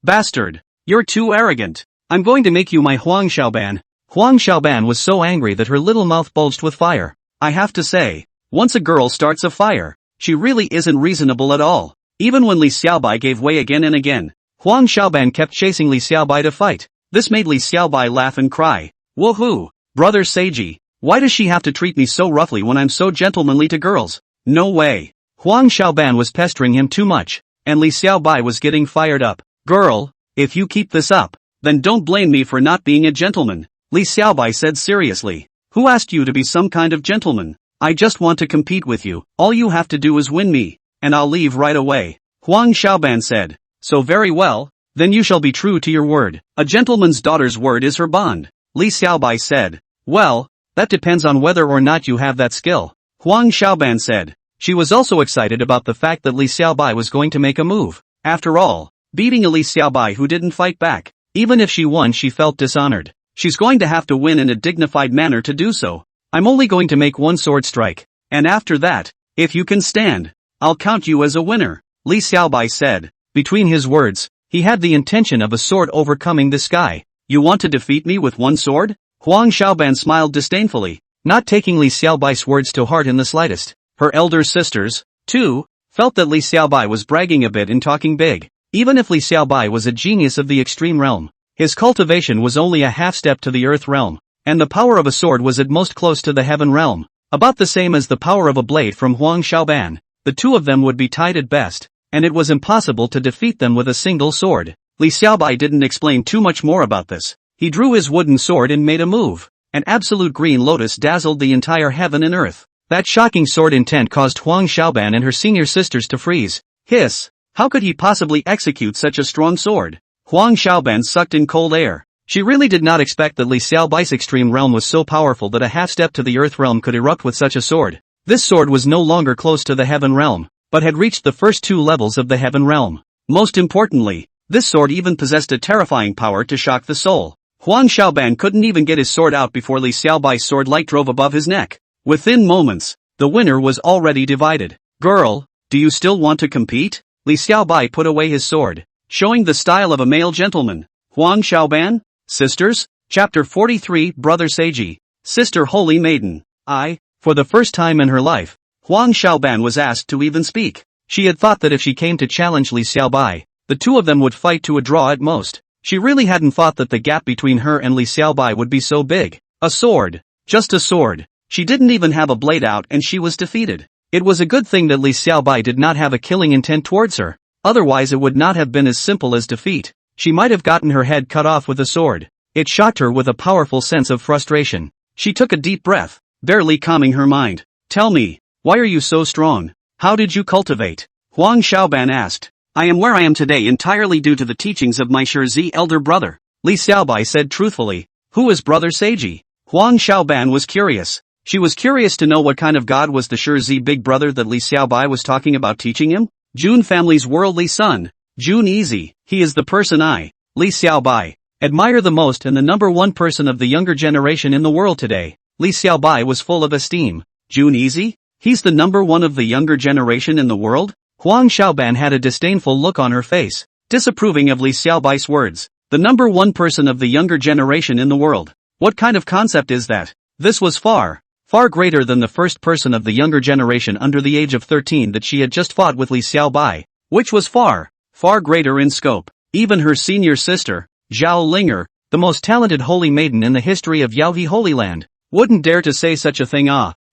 Bastard! You're too arrogant. I'm going to make you my Huang Xiaoban. Huang Xiaoban was so angry that her little mouth bulged with fire. I have to say, once a girl starts a fire, she really isn't reasonable at all. Even when Li Xiaobai gave way again and again, Huang Xiaoban kept chasing Li Xiaobai to fight. This made Li Xiaobai laugh and cry. Woohoo! Brother Seiji, why does she have to treat me so roughly when I'm so gentlemanly to girls? No way. Huang Xiaoban was pestering him too much, and Li Xiaobai was getting fired up. Girl, if you keep this up, then don't blame me for not being a gentleman, Li Xiaobai said seriously. Who asked you to be some kind of gentleman? I just want to compete with you. All you have to do is win me, and I'll leave right away. Huang Xiaoban said. So very well, then you shall be true to your word. A gentleman's daughter's word is her bond, Li Xiaobai said. Well, that depends on whether or not you have that skill, Huang Xiaoban said. She was also excited about the fact that Li Xiaobai was going to make a move. After all, beating a Li Xiaobai who didn't fight back, even if she won she felt dishonored. She's going to have to win in a dignified manner to do so. I'm only going to make one sword strike, and after that, if you can stand, I'll count you as a winner, Li Xiaobai said. Between his words, he had the intention of a sword overcoming this guy. You want to defeat me with one sword? Huang Xiaoban smiled disdainfully, not taking Li Xiaobai's words to heart in the slightest. Her elder sisters, too, felt that Li Xiaobai was bragging a bit and talking big. Even if Li Xiaobai was a genius of the extreme realm, his cultivation was only a half step to the earth realm, and the power of a sword was at most close to the heaven realm, about the same as the power of a blade from Huang Xiaoban. The two of them would be tied at best, and it was impossible to defeat them with a single sword. Li Xiaobai didn't explain too much more about this. He drew his wooden sword and made a move. An absolute green lotus dazzled the entire heaven and earth. That shocking sword intent caused Huang Xiaoban and her senior sisters to freeze. Hiss! How could he possibly execute such a strong sword? Huang Xiaoban sucked in cold air. She really did not expect that Li Xiaobai's extreme realm was so powerful that a half step to the earth realm could erupt with such a sword. This sword was no longer close to the heaven realm, but had reached the first two levels of the heaven realm. Most importantly, this sword even possessed a terrifying power to shock the soul. Huang Xiaoban couldn't even get his sword out before Li Xiaobai's sword light drove above his neck. Within moments, the winner was already divided. Girl, do you still want to compete? Li Xiaobai put away his sword, showing the style of a male gentleman. Huang Xiaoban? Sisters? Chapter 43 Brother Seiji, Sister Holy Maiden. For the first time in her life, Huang Xiaoban was asked to even speak. She had thought that if she came to challenge Li Xiaobai, the two of them would fight to a draw at most. She really hadn't thought that the gap between her and Li Xiaobai would be so big. A sword. Just a sword. She didn't even have a blade out and she was defeated. It was a good thing that Li Xiaobai did not have a killing intent towards her. Otherwise it would not have been as simple as defeat. She might have gotten her head cut off with a sword. It shocked her with a powerful sense of frustration. She took a deep breath, barely calming her mind. Tell me, why are you so strong? How did you cultivate? Huang Xiaoban asked. I am where I am today entirely due to the teachings of my Shi elder brother, Li Xiaobai said truthfully. Who is Brother Seiji? Huang Xiaoban was curious. She was curious to know what kind of god was the Shi big brother that Li Xiaobai was talking about teaching him. Jun family's worldly son. Jun Easy, he is the person I, Li Xiaobai, admire the most and the number one person of the younger generation in the world today. Li Xiaobai was full of esteem. Jun Easy? He's the number one of the younger generation in the world? Huang Xiaoban had a disdainful look on her face, disapproving of Li Xiaobai's words. The number one person of the younger generation in the world. What kind of concept is that? This was far greater than the first person of the younger generation under the age of 13 that she had just fought with Li Xiaobai, which was far greater in scope. Even her senior sister, Zhao Linger, the most talented holy maiden in the history of Yaohe Holy Land, wouldn't dare to say such a thing.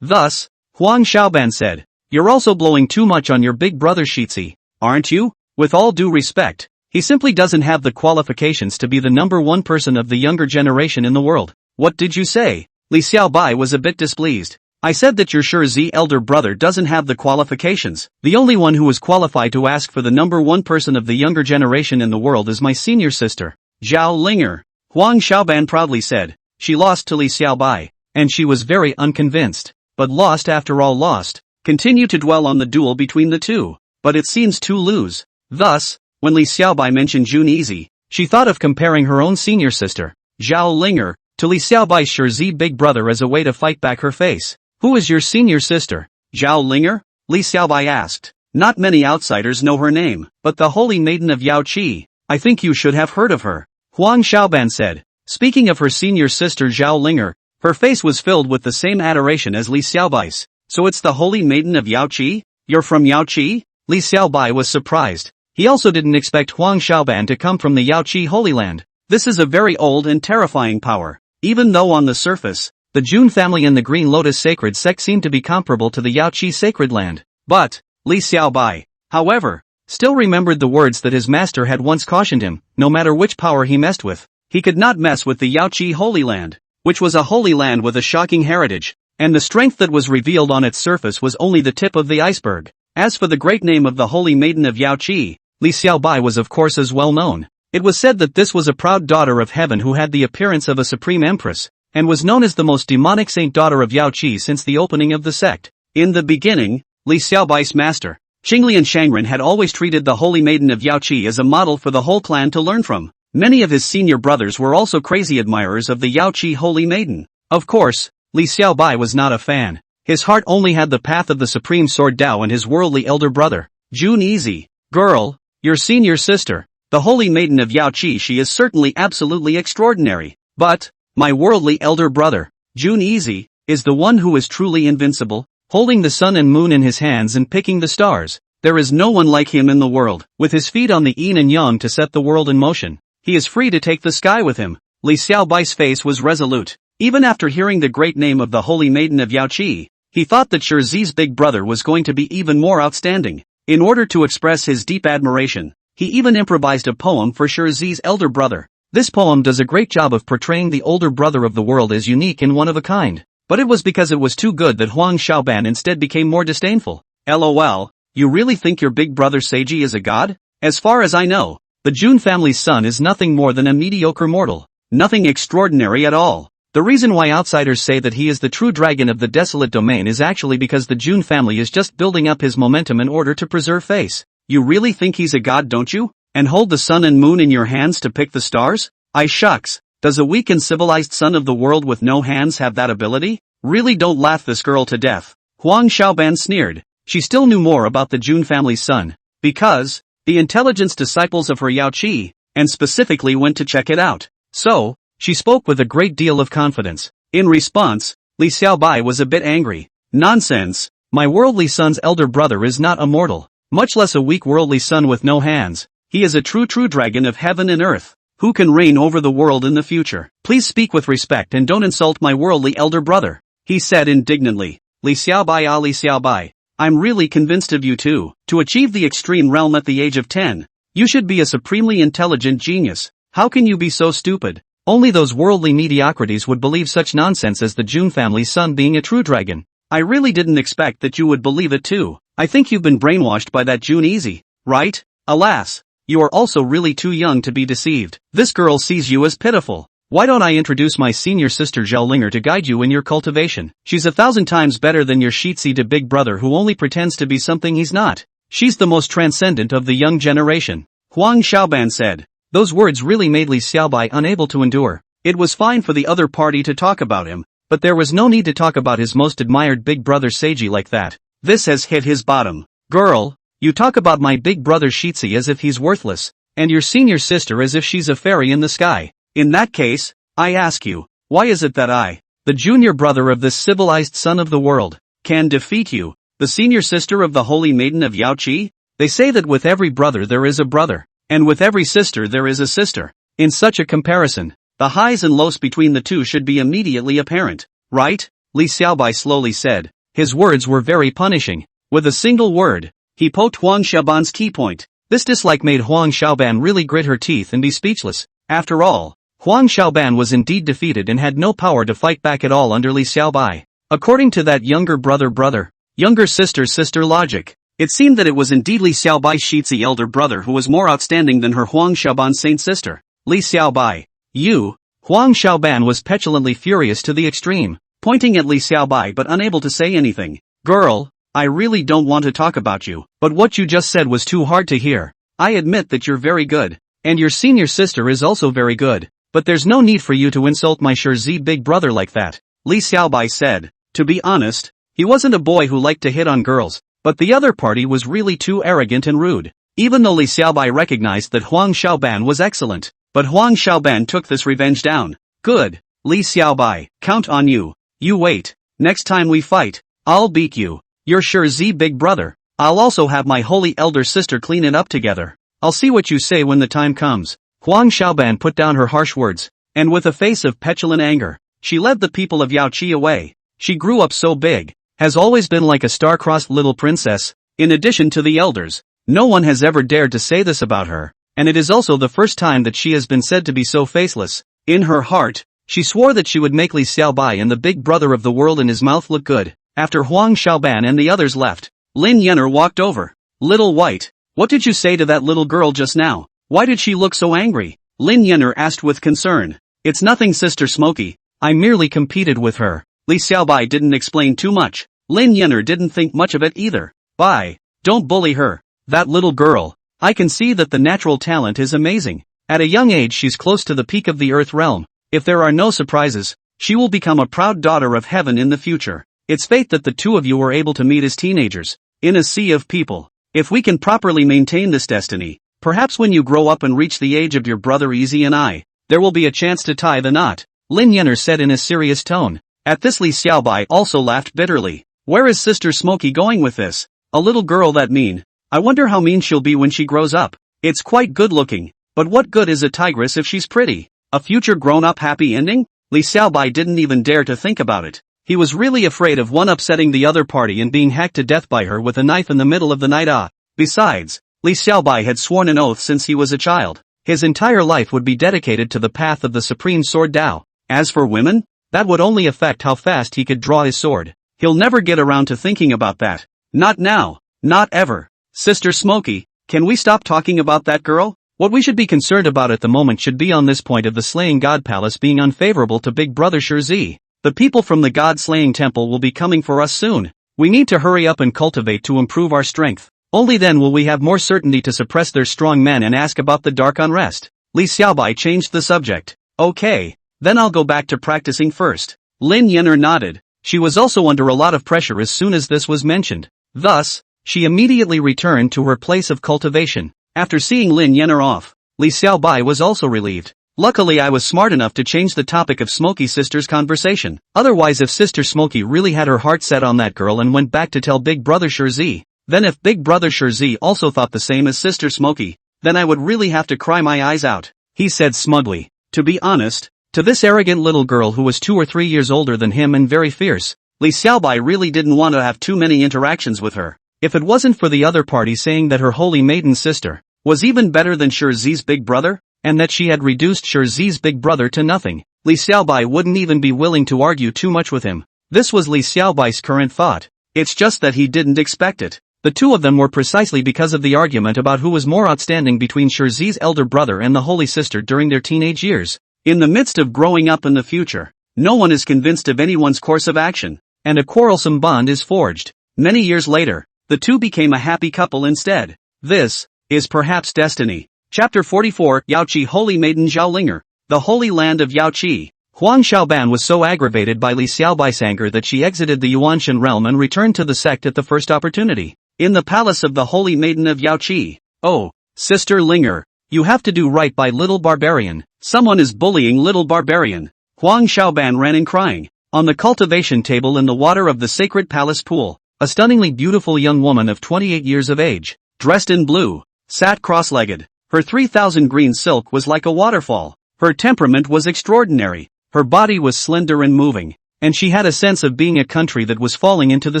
Thus, Huang Xiaoban said, "You're also blowing too much on your big brother Shitzi, aren't you? With all due respect, he simply doesn't have the qualifications to be the number one person of the younger generation in the world." What did you say? Li Xiaobai was a bit displeased. I said that your Shi elder brother doesn't have the qualifications. The only one who is qualified to ask for the number one person of the younger generation in the world is my senior sister, Zhao Linger. Huang Xiaoban proudly said. She lost to Li Xiaobai, and she was very unconvinced. But lost after all lost. Continue to dwell on the duel between the two. But it seems to lose. Thus, when Li Xiaobai mentioned Jun Easy, she thought of comparing her own senior sister, Zhao Linger, to Li Xiaobai's Shi big brother as a way to fight back her face. Who is your senior sister? Zhao Linger? Li Xiaobai asked. Not many outsiders know her name, but the holy maiden of Yao Qi, I think you should have heard of her. Huang Xiaoban said. Speaking of her senior sister Zhao Linger, her face was filled with the same adoration as Li Xiaobai's. So it's the holy maiden of Yao Qi? You're from Yao Qi? Li Xiaobai was surprised. He also didn't expect Huang Xiaoban to come from the Yao Qi Holy Land. This is a very old and terrifying power. Even though on the surface, the Jun family and the Green Lotus Sacred Sect seem to be comparable to the Yao Qi Sacred Land. But, Li Xiaobai, however, still remembered the words that his master had once cautioned him, no matter which power he messed with, he could not mess with the Yao Qi Holy Land, which was a holy land with a shocking heritage, and the strength that was revealed on its surface was only the tip of the iceberg. As for the great name of the holy maiden of Yao Qi, Li Xiaobai was of course as well known. It was said that this was a proud daughter of heaven who had the appearance of a supreme empress, and was known as the most demonic saint daughter of Yao Qi since the opening of the sect. In the beginning, Li Xiaobai's master, Qinglian Shangren had always treated the holy maiden of Yao Qi as a model for the whole clan to learn from. Many of his senior brothers were also crazy admirers of the Yao Qi holy maiden. Of course, Li Xiaobai was not a fan. His heart only had the path of the supreme sword Dao and his worldly elder brother, Jun Easy. Girl, your senior sister, the holy maiden of Yao Qi, she is certainly absolutely extraordinary. But, my worldly elder brother, Jun Easy, is the one who is truly invincible, holding the sun and moon in his hands and picking the stars. There is no one like him in the world. With his feet on the yin and yang to set the world in motion, he is free to take the sky with him. Li Xiaobai's face was resolute. Even after hearing the great name of the holy maiden of Yao Qi, he thought that Shizi's big brother was going to be even more outstanding. In order to express his deep admiration, he even improvised a poem for Shizi's elder brother. This poem does a great job of portraying the older brother of the world as unique and one of a kind. But it was because it was too good that Huang Xiaoban instead became more disdainful. LOL, you really think your big brother Seiji is a god? As far as I know, the Jun family's son is nothing more than a mediocre mortal. Nothing extraordinary at all. The reason why outsiders say that he is the true dragon of the desolate domain is actually because the Jun family is just building up his momentum in order to preserve face. You really think he's a god, don't you? And hold the sun and moon in your hands to pick the stars? Ay shucks, does a weak and civilized son of the world with no hands have that ability? Really don't laugh this girl to death. Huang Xiaoban sneered. She still knew more about the Jun family's son, because, the intelligence disciples of her Yao Qi, and specifically went to check it out. So, she spoke with a great deal of confidence. In response, Li Xiaobai was a bit angry. Nonsense, my worldly son's elder brother is not a mortal, much less a weak worldly son with no hands. He is a true dragon of heaven and earth, who can reign over the world in the future. Please speak with respect and don't insult my worldly elder brother, he said indignantly. Li Xiaobai, Li Xiaobai, I'm really convinced of you too. To achieve the extreme realm at the age of 10, you should be a supremely intelligent genius. How can you be so stupid? Only those worldly mediocrities would believe such nonsense as the Jun family's son being a true dragon. I really didn't expect that you would believe it too. I think you've been brainwashed by that Jun Easy, right? Alas, you are also really too young to be deceived. This girl sees you as pitiful. Why don't I introduce my senior sister Zhaolinger to guide you in your cultivation? She's 1,000 times better than your Shitsi de big brother who only pretends to be something he's not. She's the most transcendent of the young generation. Huang Xiaoban said. Those words really made Li Xiaobai unable to endure. It was fine for the other party to talk about him, but there was no need to talk about his most admired big brother Seiji like that. This has hit his bottom. Girl, you talk about my big brother Shitsi as if he's worthless, and your senior sister as if she's a fairy in the sky. In that case, I ask you, why is it that I, the junior brother of this civilized son of the world, can defeat you, the senior sister of the holy maiden of Yaoqi? They say that with every brother there is a brother, and with every sister there is a sister. In such a comparison, the highs and lows between the two should be immediately apparent, right? Li Xiaobai slowly said. His words were very punishing. With a single word, he poked Huang Xiaoban's key point. This dislike made Huang Xiaoban really grit her teeth and be speechless. After all, Huang Xiaoban was indeed defeated and had no power to fight back at all under Li Xiaobai. According to that younger brother, younger sister logic, it seemed that it was indeed Li Xiaobai's Shitsi elder brother who was more outstanding than her Huang Xiaoban saint sister. Li Xiaobai. You. Huang Xiaoban was petulantly furious to the extreme, pointing at Li Xiaobai but unable to say anything. Girl, I really don't want to talk about you, but what you just said was too hard to hear. I admit that you're very good, and your senior sister is also very good. But there's no need for you to insult my Shirzi big brother like that, Li Xiaobai said. To be honest, he wasn't a boy who liked to hit on girls, but the other party was really too arrogant and rude. Even though Li Xiaobai recognized that Huang Xiaoban was excellent, but Huang Xiaoban took this revenge down. Good, Li Xiaobai, count on you. You wait, next time we fight, I'll beat you. You're Shirzi big brother. I'll also have my holy elder sister clean it up together. I'll see what you say when the time comes. Huang Xiaoban put down her harsh words, and with a face of petulant anger, she led the people of Yaoqi away. She grew up so big, has always been like a star-crossed little princess. In addition to the elders, no one has ever dared to say this about her, and it is also the first time that she has been said to be so faceless. In her heart, she swore that she would make Li Xiaobai and the big brother of the world in his mouth look good. After Huang Xiaoban and the others left, Lin Yenner walked over. Little White, what did you say to that little girl just now? Why did she look so angry? Lin Yenner asked with concern. It's nothing, Sister Smoky. I merely competed with her. Li Xiaobai didn't explain too much. Lin Yenner didn't think much of it either. Bye. Don't bully her. That little girl. I can see that the natural talent is amazing. At a young age she's close to the peak of the Earth realm. If there are no surprises, she will become a proud daughter of heaven in the future. It's fate that the two of you were able to meet as teenagers, in a sea of people. If we can properly maintain this destiny, perhaps when you grow up and reach the age of your brother Easy and I, there will be a chance to tie the knot, Lin Yenner said in a serious tone. At this Li Xiaobai also laughed bitterly. Where is Sister Smoky going with this? A little girl that mean? I wonder how mean she'll be when she grows up. It's quite good looking, but what good is a tigress if she's pretty? A future grown-up happy ending? Li Xiaobai didn't even dare to think about it. He was really afraid of one upsetting the other party and being hacked to death by her with a knife in the middle of the night. Besides, Li Xiaobai had sworn an oath since he was a child. His entire life would be dedicated to the path of the supreme sword Dao. As for women, that would only affect how fast he could draw his sword. He'll never get around to thinking about that. Not now. Not ever. Sister Smoky, can we stop talking about that girl? What we should be concerned about at the moment should be on this point of the Slaying God Palace being unfavorable to Big Brother Shirzi. The people from the God-slaying temple will be coming for us soon. We need to hurry up and cultivate to improve our strength. Only then will we have more certainty to suppress their strong men and ask about the dark unrest. Li Xiaobai changed the subject. Okay, then I'll go back to practicing first. Lin Yenner nodded. She was also under a lot of pressure as soon as this was mentioned. Thus, she immediately returned to her place of cultivation. After seeing Lin Yenner off, Li Xiaobai was also relieved. Luckily I was smart enough to change the topic of Smoky Sister's conversation. Otherwise if Sister Smoky really had her heart set on that girl and went back to tell Big Brother Shirzi, then if Big Brother Shirzi also thought the same as Sister Smoky, then I would really have to cry my eyes out, he said smugly. To be honest, to this arrogant little girl who was 2 or 3 years older than him and very fierce, Li Xiaobai really didn't want to have too many interactions with her. If it wasn't for the other party saying that her holy maiden sister was even better than Shirzi's big brother, and that she had reduced Shirzi's big brother to nothing, Li Xiaobai wouldn't even be willing to argue too much with him. This was Li Xiaobai's current thought. It's just that he didn't expect it. The two of them were precisely because of the argument about who was more outstanding between Shirzi's elder brother and the holy sister during their teenage years. In the midst of growing up in the future, no one is convinced of anyone's course of action, and a quarrelsome bond is forged. Many years later, the two became a happy couple instead. This is perhaps destiny. Chapter 44, Yaoqi Holy Maiden Zhaolinger. The Holy Land of Yaoqi. Huang Xiaoban was so aggravated by Li Xiaobai's anger that she exited the Yuanshan realm and returned to the sect at the first opportunity. In the palace of the Holy Maiden of Yaoqi. Oh, Sister Linger, you have to do right by little barbarian. Someone is bullying little barbarian. Huang Xiaoban ran in crying. On the cultivation table in the water of the sacred palace pool, a stunningly beautiful young woman of 28 years of age, dressed in blue, sat cross-legged. Her 3,000 green silk was like a waterfall. Her temperament was extraordinary. Her body was slender and moving, and she had a sense of being a country that was falling into the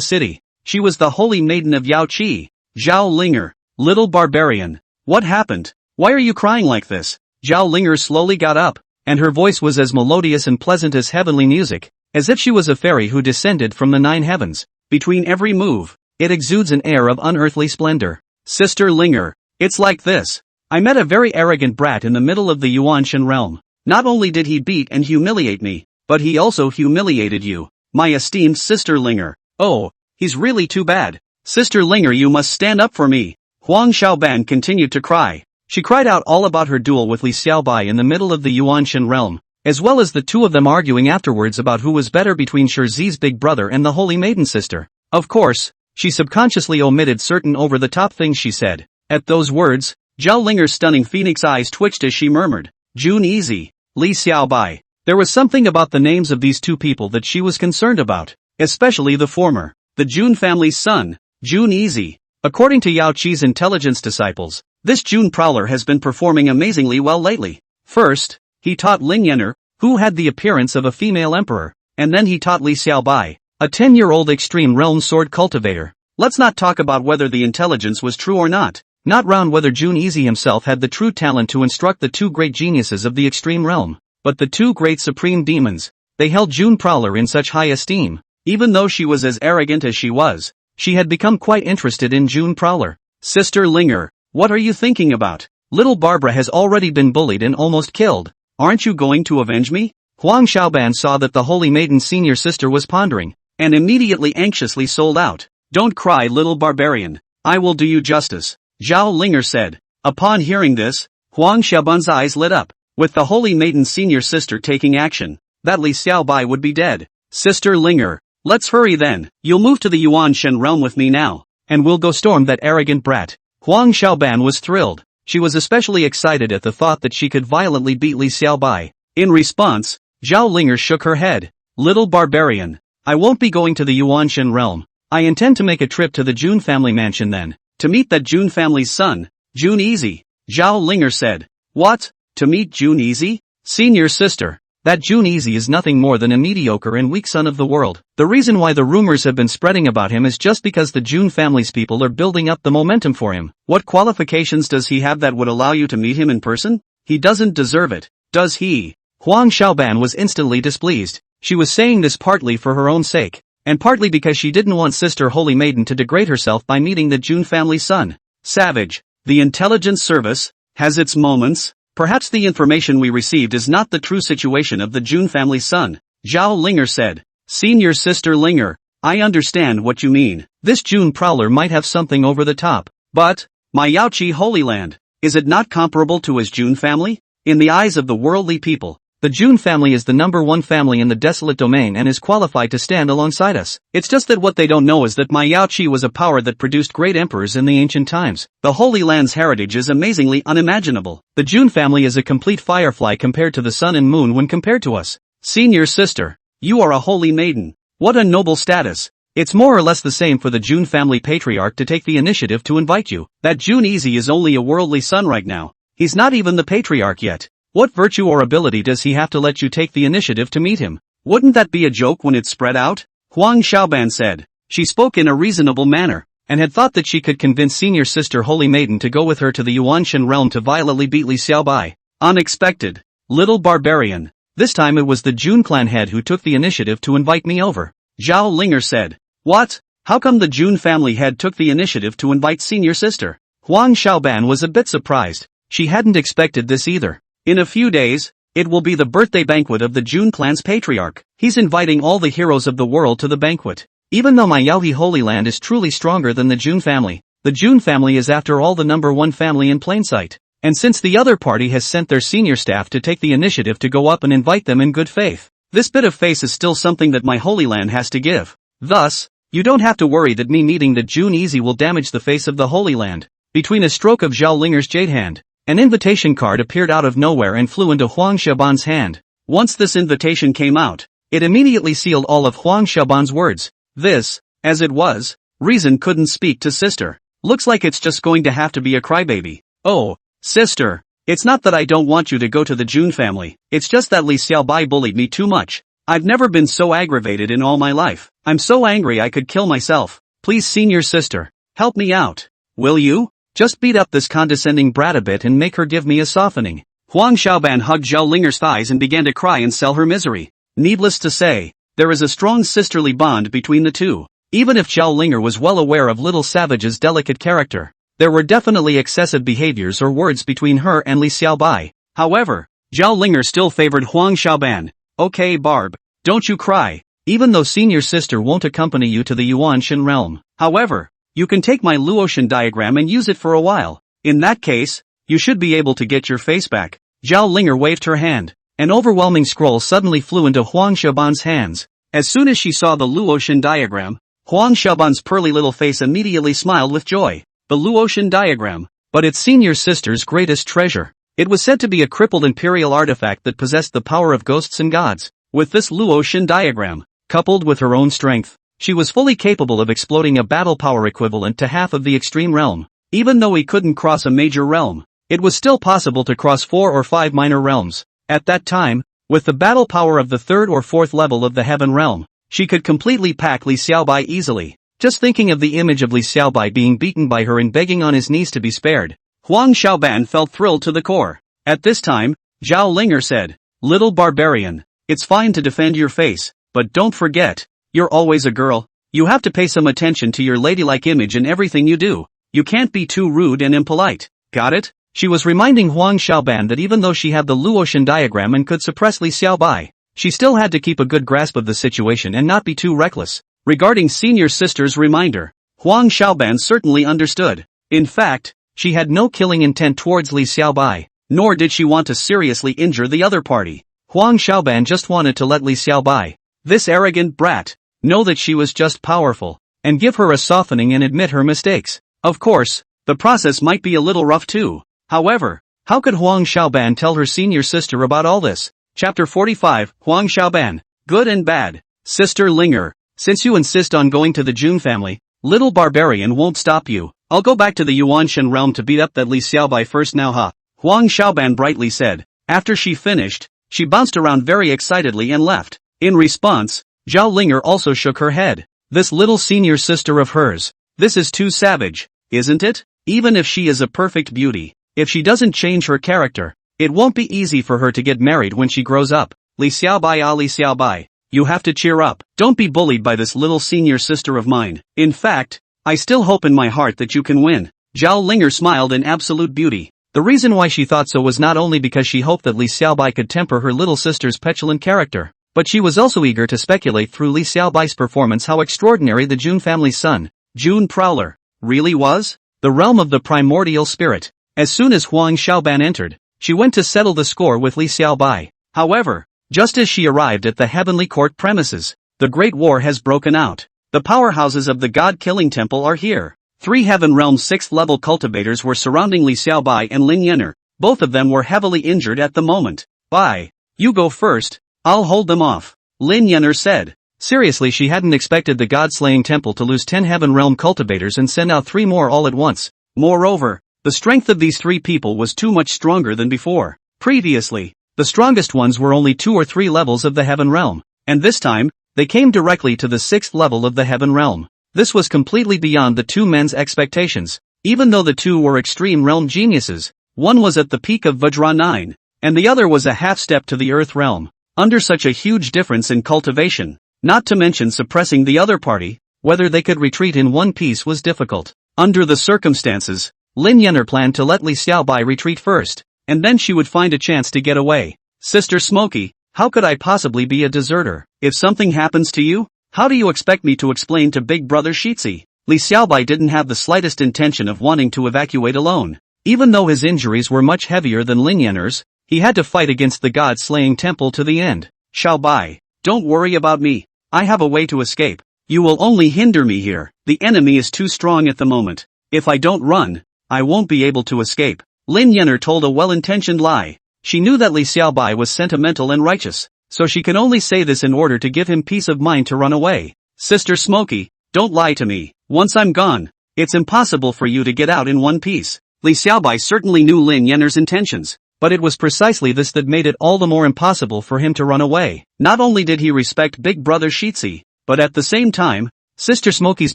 city. She was the Holy Maiden of Yaoqi. Zhaolinger, little barbarian. What happened? Why are you crying like this? Zhaolinger slowly got up, and her voice was as melodious and pleasant as heavenly music, as if she was a fairy who descended from the 9 heavens. Between every move, it exudes an air of unearthly splendor. Sister Linger, it's like this. I met a very arrogant brat in the middle of the Yuanshan realm. Not only did he beat and humiliate me, but he also humiliated you, my esteemed Sister Linger. Oh, he's really too bad. Sister Linger, you must stand up for me. Huang Xiaoban continued to cry. She cried out all about her duel with Li Xiaobai in the middle of the Yuanshan realm, as well as the two of them arguing afterwards about who was better between Shizi's big brother and the Holy Maiden sister. Of course, she subconsciously omitted certain over-the-top things she said. At those words, Zhaolinger's stunning phoenix eyes twitched as she murmured, Jun Easy, Li Xiaobai. There was something about the names of these two people that she was concerned about, especially the former, the Jun family's son, Jun Easy. According to Yaoqi's intelligence disciples, this Jun Prowler has been performing amazingly well lately. First, he taught Ling Yener, who had the appearance of a female emperor, and then he taught Li Xiaobai, a 10-year-old extreme realm sword cultivator. Let's not talk about whether the intelligence was true or not. Not round whether Jun Easy himself had the true talent to instruct the two great geniuses of the extreme realm, but the two great supreme demons. They held Jun Prowler in such high esteem. Even though she was as arrogant as she was, she had become quite interested in Jun Prowler. Sister Linger, what are you thinking about? Little Barbara has already been bullied and almost killed. Aren't you going to avenge me? Huang Xiaoban saw that the Holy Maiden's senior sister was pondering, and immediately anxiously sold out. Don't cry, little barbarian. I will do you justice. Zhaolinger said. Upon hearing this, Huang Xiaoban's eyes lit up. With the Holy Maiden's senior sister taking action, that Li Xiaobai would be dead. Sister Linger, let's hurry then. You'll move to the Yuanshan realm with me now, and we'll go storm that arrogant brat. Huang Xiaoban was thrilled. She was especially excited at the thought that she could violently beat Li Xiaobai. In response, Zhaolinger shook her head. Little barbarian, I won't be going to the Yuanshan realm. I intend to make a trip to the Jun family mansion then, to meet that Jun family's son, Jun Easy. Zhaolinger said. What? To meet Jun Easy? Senior sister. That Jun Easy is nothing more than a mediocre and weak son of the world. The reason why the rumors have been spreading about him is just because the Jun family's people are building up the momentum for him. What qualifications does he have that would allow you to meet him in person? He doesn't deserve it, does he? Huang Xiaoban was instantly displeased. She was saying this partly for her own sake, and partly because she didn't want Sister Holy Maiden to degrade herself by meeting the Jun family's son. Savage. The intelligence service has its moments. Perhaps the information we received is not the true situation of the Jun family's son. Zhaolinger said. Senior Sister Linger, I understand what you mean. This Jun Prowler might have something over the top. But, my Yaoqi Holy Land, is it not comparable to his Jun family? In the eyes of the worldly people, the Jun family is the #1 family in the desolate domain and is qualified to stand alongside us. It's just that what they don't know is that my Yaoqi was a power that produced great emperors in the ancient times. The Holy Land's heritage is amazingly unimaginable. The Jun family is a complete firefly compared to the sun and moon when compared to us. Senior sister, you are a holy maiden. What a noble status. It's more or less the same for the Jun family patriarch to take the initiative to invite you. That Jun Easy is only a worldly son right now. He's not even the patriarch yet. What virtue or ability does he have to let you take the initiative to meet him? Wouldn't that be a joke when it's spread out? Huang Xiaoban said. She spoke in a reasonable manner, and had thought that she could convince senior sister Holy Maiden to go with her to the Yuanshan realm to violently beat Li Xiaobai. Unexpected. Little barbarian. This time it was the Jun clan head who took the initiative to invite me over. Zhaolinger said. What? How come the Jun family head took the initiative to invite senior sister? Huang Xiaoban was a bit surprised. She hadn't expected this either. In a few days, It will be the birthday banquet of the June clan's patriarch. He's inviting all the heroes of the world to the banquet. Even though my Yaoi Holy Land is truly stronger than the June family, the June family is after all the number one family in plain sight. And since the other party has sent their senior staff to take the initiative to go up and invite them in good faith, this bit of face is still something that my Holy Land has to give. Thus, you don't have to worry that me meeting the June easy will damage the face of the Holy Land. Between a stroke of Zhao Linger's jade hand, an invitation card appeared out of nowhere and flew into Huang Xiaoban's hand. Once this invitation came out, it immediately sealed all of Huang Xiaoban's words. This, as it was, reason couldn't speak to sister. Looks like it's just going to have to be a crybaby. Oh, sister, it's not that I don't want you to go to the June family, it's just that Li Xiaobai bullied me too much. I've never been so aggravated in all my life. I'm so angry I could kill myself. Please, senior sister, help me out. Will you? Just beat up this condescending brat a bit and make her give me a softening. Huang Xiaoban hugged Zhao Linger's thighs and began to cry and sell her misery. Needless to say, there is a strong sisterly bond between the two. Even if Zhao Linger was well aware of Little Savage's delicate character, there were definitely excessive behaviors or words between her and Li Xiaobai. However, Zhao Linger still favored Huang Xiaoban. Okay, Barb, don't you cry. Even though senior sister won't accompany you to the Yuanshan realm. However, you can take my Luotian diagram and use it for a while. In that case, you should be able to get your face back. Zhao Linger waved her hand. An overwhelming scroll suddenly flew into Huang Xiaoban's hands. As soon as she saw the Luotian diagram, Huang Xiaoban's pearly little face immediately smiled with joy. The Luotian diagram, but its senior sister's greatest treasure. It was said to be a crippled imperial artifact that possessed the power of ghosts and gods. With this Luotian diagram, coupled with her own strength, she was fully capable of exploding a battle power equivalent to half of the extreme realm. Even though he couldn't cross a major realm, it was still possible to cross 4 or 5 minor realms. At that time, with the battle power of the 3rd or 4th level of the Heaven realm, she could completely pack Li Xiaobai easily. Just thinking of the image of Li Xiaobai being beaten by her and begging on his knees to be spared, Huang Xiaoban felt thrilled to the core. At this time, Zhao Linger said, "Little barbarian, it's fine to defend your face, but don't forget, you're always a girl. You have to pay some attention to your ladylike image in everything you do. You can't be too rude and impolite. Got it?" She was reminding Huang Xiaoban that even though she had the Luotian diagram and could suppress Li Xiaobai, she still had to keep a good grasp of the situation and not be too reckless. Regarding senior sister's reminder, Huang Xiaoban certainly understood. In fact, she had no killing intent towards Li Xiaobai, nor did she want to seriously injure the other party. Huang Xiaoban just wanted to let Li Xiaobai, this arrogant brat, know that she was just powerful, and give her a softening and admit her mistakes. Of course, the process might be a little rough too. However, how could Huang Xiaoban tell her senior sister about all this? Chapter 45, Huang Xiaoban, Good and Bad. Sister Linger, since you insist on going to the June family, little barbarian won't stop you. I'll go back to the Yuanshan realm to beat up that Li Xiaobai first now, huh? Huang Xiaoban brightly said. After she finished, she bounced around very excitedly and left. In response, Zhao Linger also shook her head. This little senior sister of hers, this is too savage, isn't it? Even if she is a perfect beauty, if she doesn't change her character, it won't be easy for her to get married when she grows up. Li Xiaobai, Li Xiaobai, you have to cheer up. Don't be bullied by this little senior sister of mine. In fact, I still hope in my heart that you can win. Zhao Linger smiled in absolute beauty. The reason why she thought so was not only because she hoped that Li Xiaobai could temper her little sister's petulant character, but she was also eager to speculate through Li Xiaobai's performance how extraordinary the June family's son, June Prowler, really was. The realm of the primordial spirit. As soon as Huang Xiaoban entered, she went to settle the score with Li Xiaobai. However, just as she arrived at the heavenly court premises, the Great War has broken out. The powerhouses of the God-killing temple are here. 3 Heaven Realm 6th level cultivators were surrounding Li Xiaobai and Lin Yenner. Both of them were heavily injured at the moment. Bye. You go first, I'll hold them off, Lin Yenner said. Seriously, she hadn't expected the God-slaying temple to lose 10 Heaven Realm cultivators and send out 3 more all at once. Moreover, the strength of these 3 people was too much stronger than before. Previously, the strongest ones were only 2 or 3 levels of the Heaven Realm, and this time, they came directly to the 6th level of the Heaven Realm. This was completely beyond the 2 men's expectations. Even though the 2 were extreme realm geniuses, one was at the peak of Vajra 9, and the other was a half step to the Earth Realm. Under such a huge difference in cultivation, not to mention suppressing the other party, whether they could retreat in one piece was difficult. Under the circumstances, Lin Yenner planned to let Li Xiaobai retreat first, and then she would find a chance to get away. Sister Smokey, how could I possibly be a deserter? If something happens to you, how do you expect me to explain to Big Brother Shitzi? Li Xiaobai didn't have the slightest intention of wanting to evacuate alone. Even though his injuries were much heavier than Lin Yanner's, he had to fight against the god-slaying temple to the end. Xiaobai, don't worry about me. I have a way to escape. You will only hinder me here. The enemy is too strong at the moment. If I don't run, I won't be able to escape. Lin Yanner told a well-intentioned lie. She knew that Li Xiaobai was sentimental and righteous, so she could only say this in order to give him peace of mind to run away. Sister Smokey, don't lie to me. Once I'm gone, it's impossible for you to get out in one piece. Li Xiaobai certainly knew Lin Yanner's intentions, but it was precisely this that made it all the more impossible for him to run away. Not only did he respect Big Brother Shitzi, but at the same time, Sister Smokey's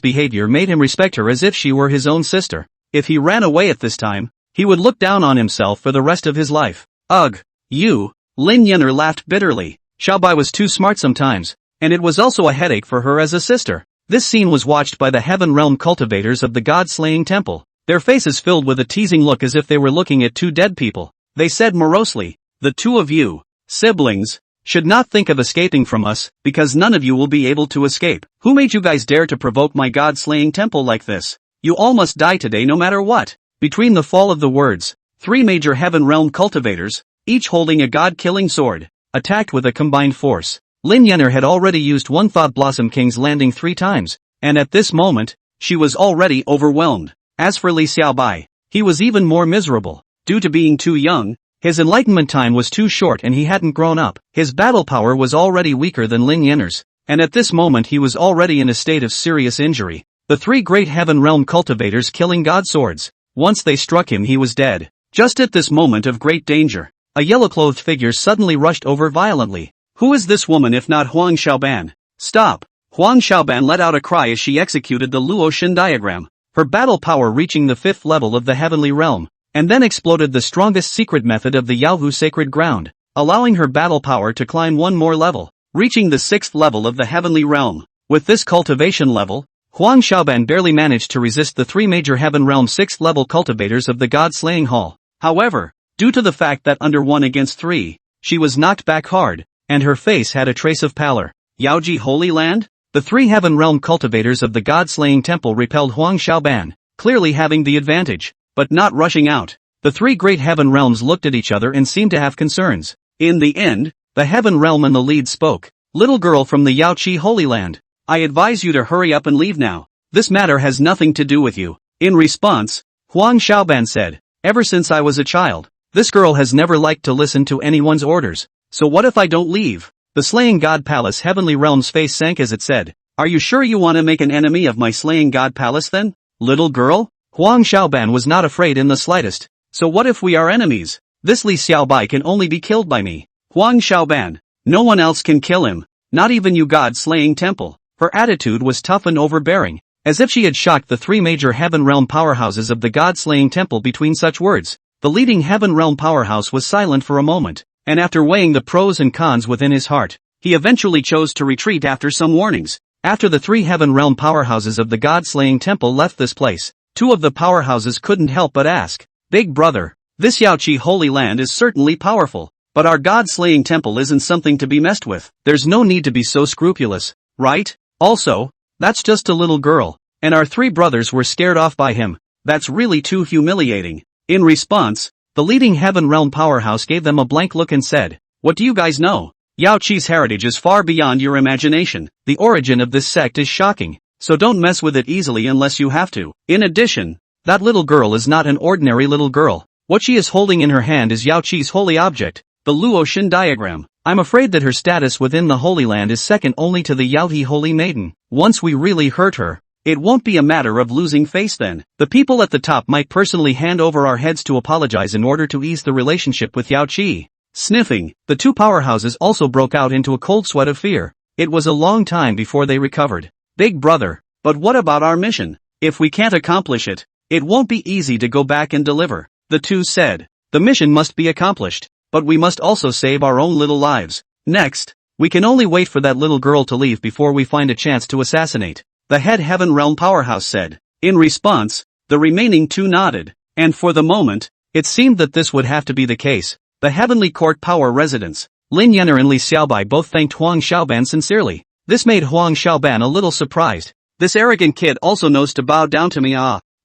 behavior made him respect her as if she were his own sister. If he ran away at this time, he would look down on himself for the rest of his life. Ugh, you, Lin Yanner laughed bitterly. Xiaobai was too smart sometimes, and it was also a headache for her as a sister. This scene was watched by the Heaven Realm cultivators of the god-slaying temple. Their faces filled with a teasing look as if they were looking at two dead people. They said morosely, the two of you, siblings, should not think of escaping from us, because none of you will be able to escape. Who made you guys dare to provoke my god-slaying temple like this? You all must die today no matter what. Between the fall of the words, 3 major Heaven Realm cultivators, each holding a god-killing sword, attacked with a combined force. Lin Yanner had already used one Thought Blossom King's landing 3 times, and at this moment, she was already overwhelmed. As for Li Xiaobai, he was even more miserable. Due to being too young, his enlightenment time was too short and he hadn't grown up. His battle power was already weaker than Lin Yanner's, and at this moment he was already in a state of serious injury. The 3 great Heaven Realm cultivators killing god swords. Once they struck him he was dead. Just at this moment of great danger, a yellow-clothed figure suddenly rushed over violently. Who is this woman if not Huang Xiaoban? Stop! Huang Xiaoban let out a cry as she executed the Luo Shin diagram, her battle power reaching the 5th level of the heavenly realm, and then exploded the strongest secret method of the Yaohu sacred ground, allowing her battle power to climb one more level, reaching the 6th level of the heavenly realm. With this cultivation level, Huang Xiaoban barely managed to resist the 3 major Heaven Realm 6th level cultivators of the God-slaying hall. However, due to the fact that under 1 against 3, she was knocked back hard, and her face had a trace of pallor. Yaoji Holy Land? The 3 Heaven Realm cultivators of the God-slaying temple repelled Huang Xiaoban, clearly having the advantage, but not rushing out. The 3 great Heaven Realms looked at each other and seemed to have concerns. In the end, the Heaven Realm in the lead spoke. Little girl from the Yaoqi Holy Land, I advise you to hurry up and leave now. This matter has nothing to do with you. In response, Huang Xiaoban said, ever since I was a child, this girl has never liked to listen to anyone's orders. So what if I don't leave? The Slaying God Palace Heavenly Realm's face sank as it said, are you sure you want to make an enemy of my Slaying God Palace then? Little girl? Huang Xiaoban was not afraid in the slightest. So what if we are enemies? This Li Xiaobai can only be killed by me. Huang Xiaoban. No one else can kill him. Not even you God-slaying temple. Her attitude was tough and overbearing, as if she had shocked the 3 major Heaven Realm powerhouses of the God-slaying temple. Between such words, the leading Heaven Realm powerhouse was silent for a moment, and after weighing the pros and cons within his heart, he eventually chose to retreat after some warnings. After the 3 Heaven Realm powerhouses of the God-slaying temple left this place, 2 of the powerhouses couldn't help but ask, Big Brother, this Yaoqi Holy Land is certainly powerful, but our God-slaying temple isn't something to be messed with. There's no need to be so scrupulous, right? Also, that's just a little girl, and our 3 brothers were scared off by him. That's really too humiliating. In response, the leading Heaven Realm powerhouse gave them a blank look and said, what do you guys know? Yaoqi's heritage is far beyond your imagination. The origin of this sect is shocking, so don't mess with it easily unless you have to. In addition, that little girl is not an ordinary little girl. What she is holding in her hand is Yaoqi's holy object, the Luo Shin diagram. I'm afraid that her status within the Holy Land is second only to the Yaohi Holy Maiden. Once we really hurt her, it won't be a matter of losing face then. The people at the top might personally hand over our heads to apologize in order to ease the relationship with Yaoqi. Sniffing, the 2 powerhouses also broke out into a cold sweat of fear. It was a long time before they recovered. Big Brother, but what about our mission? If we can't accomplish it, it won't be easy to go back and deliver. The 2 said, the mission must be accomplished, but we must also save our own little lives. Next, we can only wait for that little girl to leave before we find a chance to assassinate, the head Heaven Realm powerhouse said. In response, the remaining 2 nodded, and for the moment, it seemed that this would have to be the case. the heavenly court power residence. Lin Yener and Li Xiaobai both thanked Huang Xiaoban sincerely. This made Huang Xiaoban a little surprised. This arrogant kid also knows to bow down to me.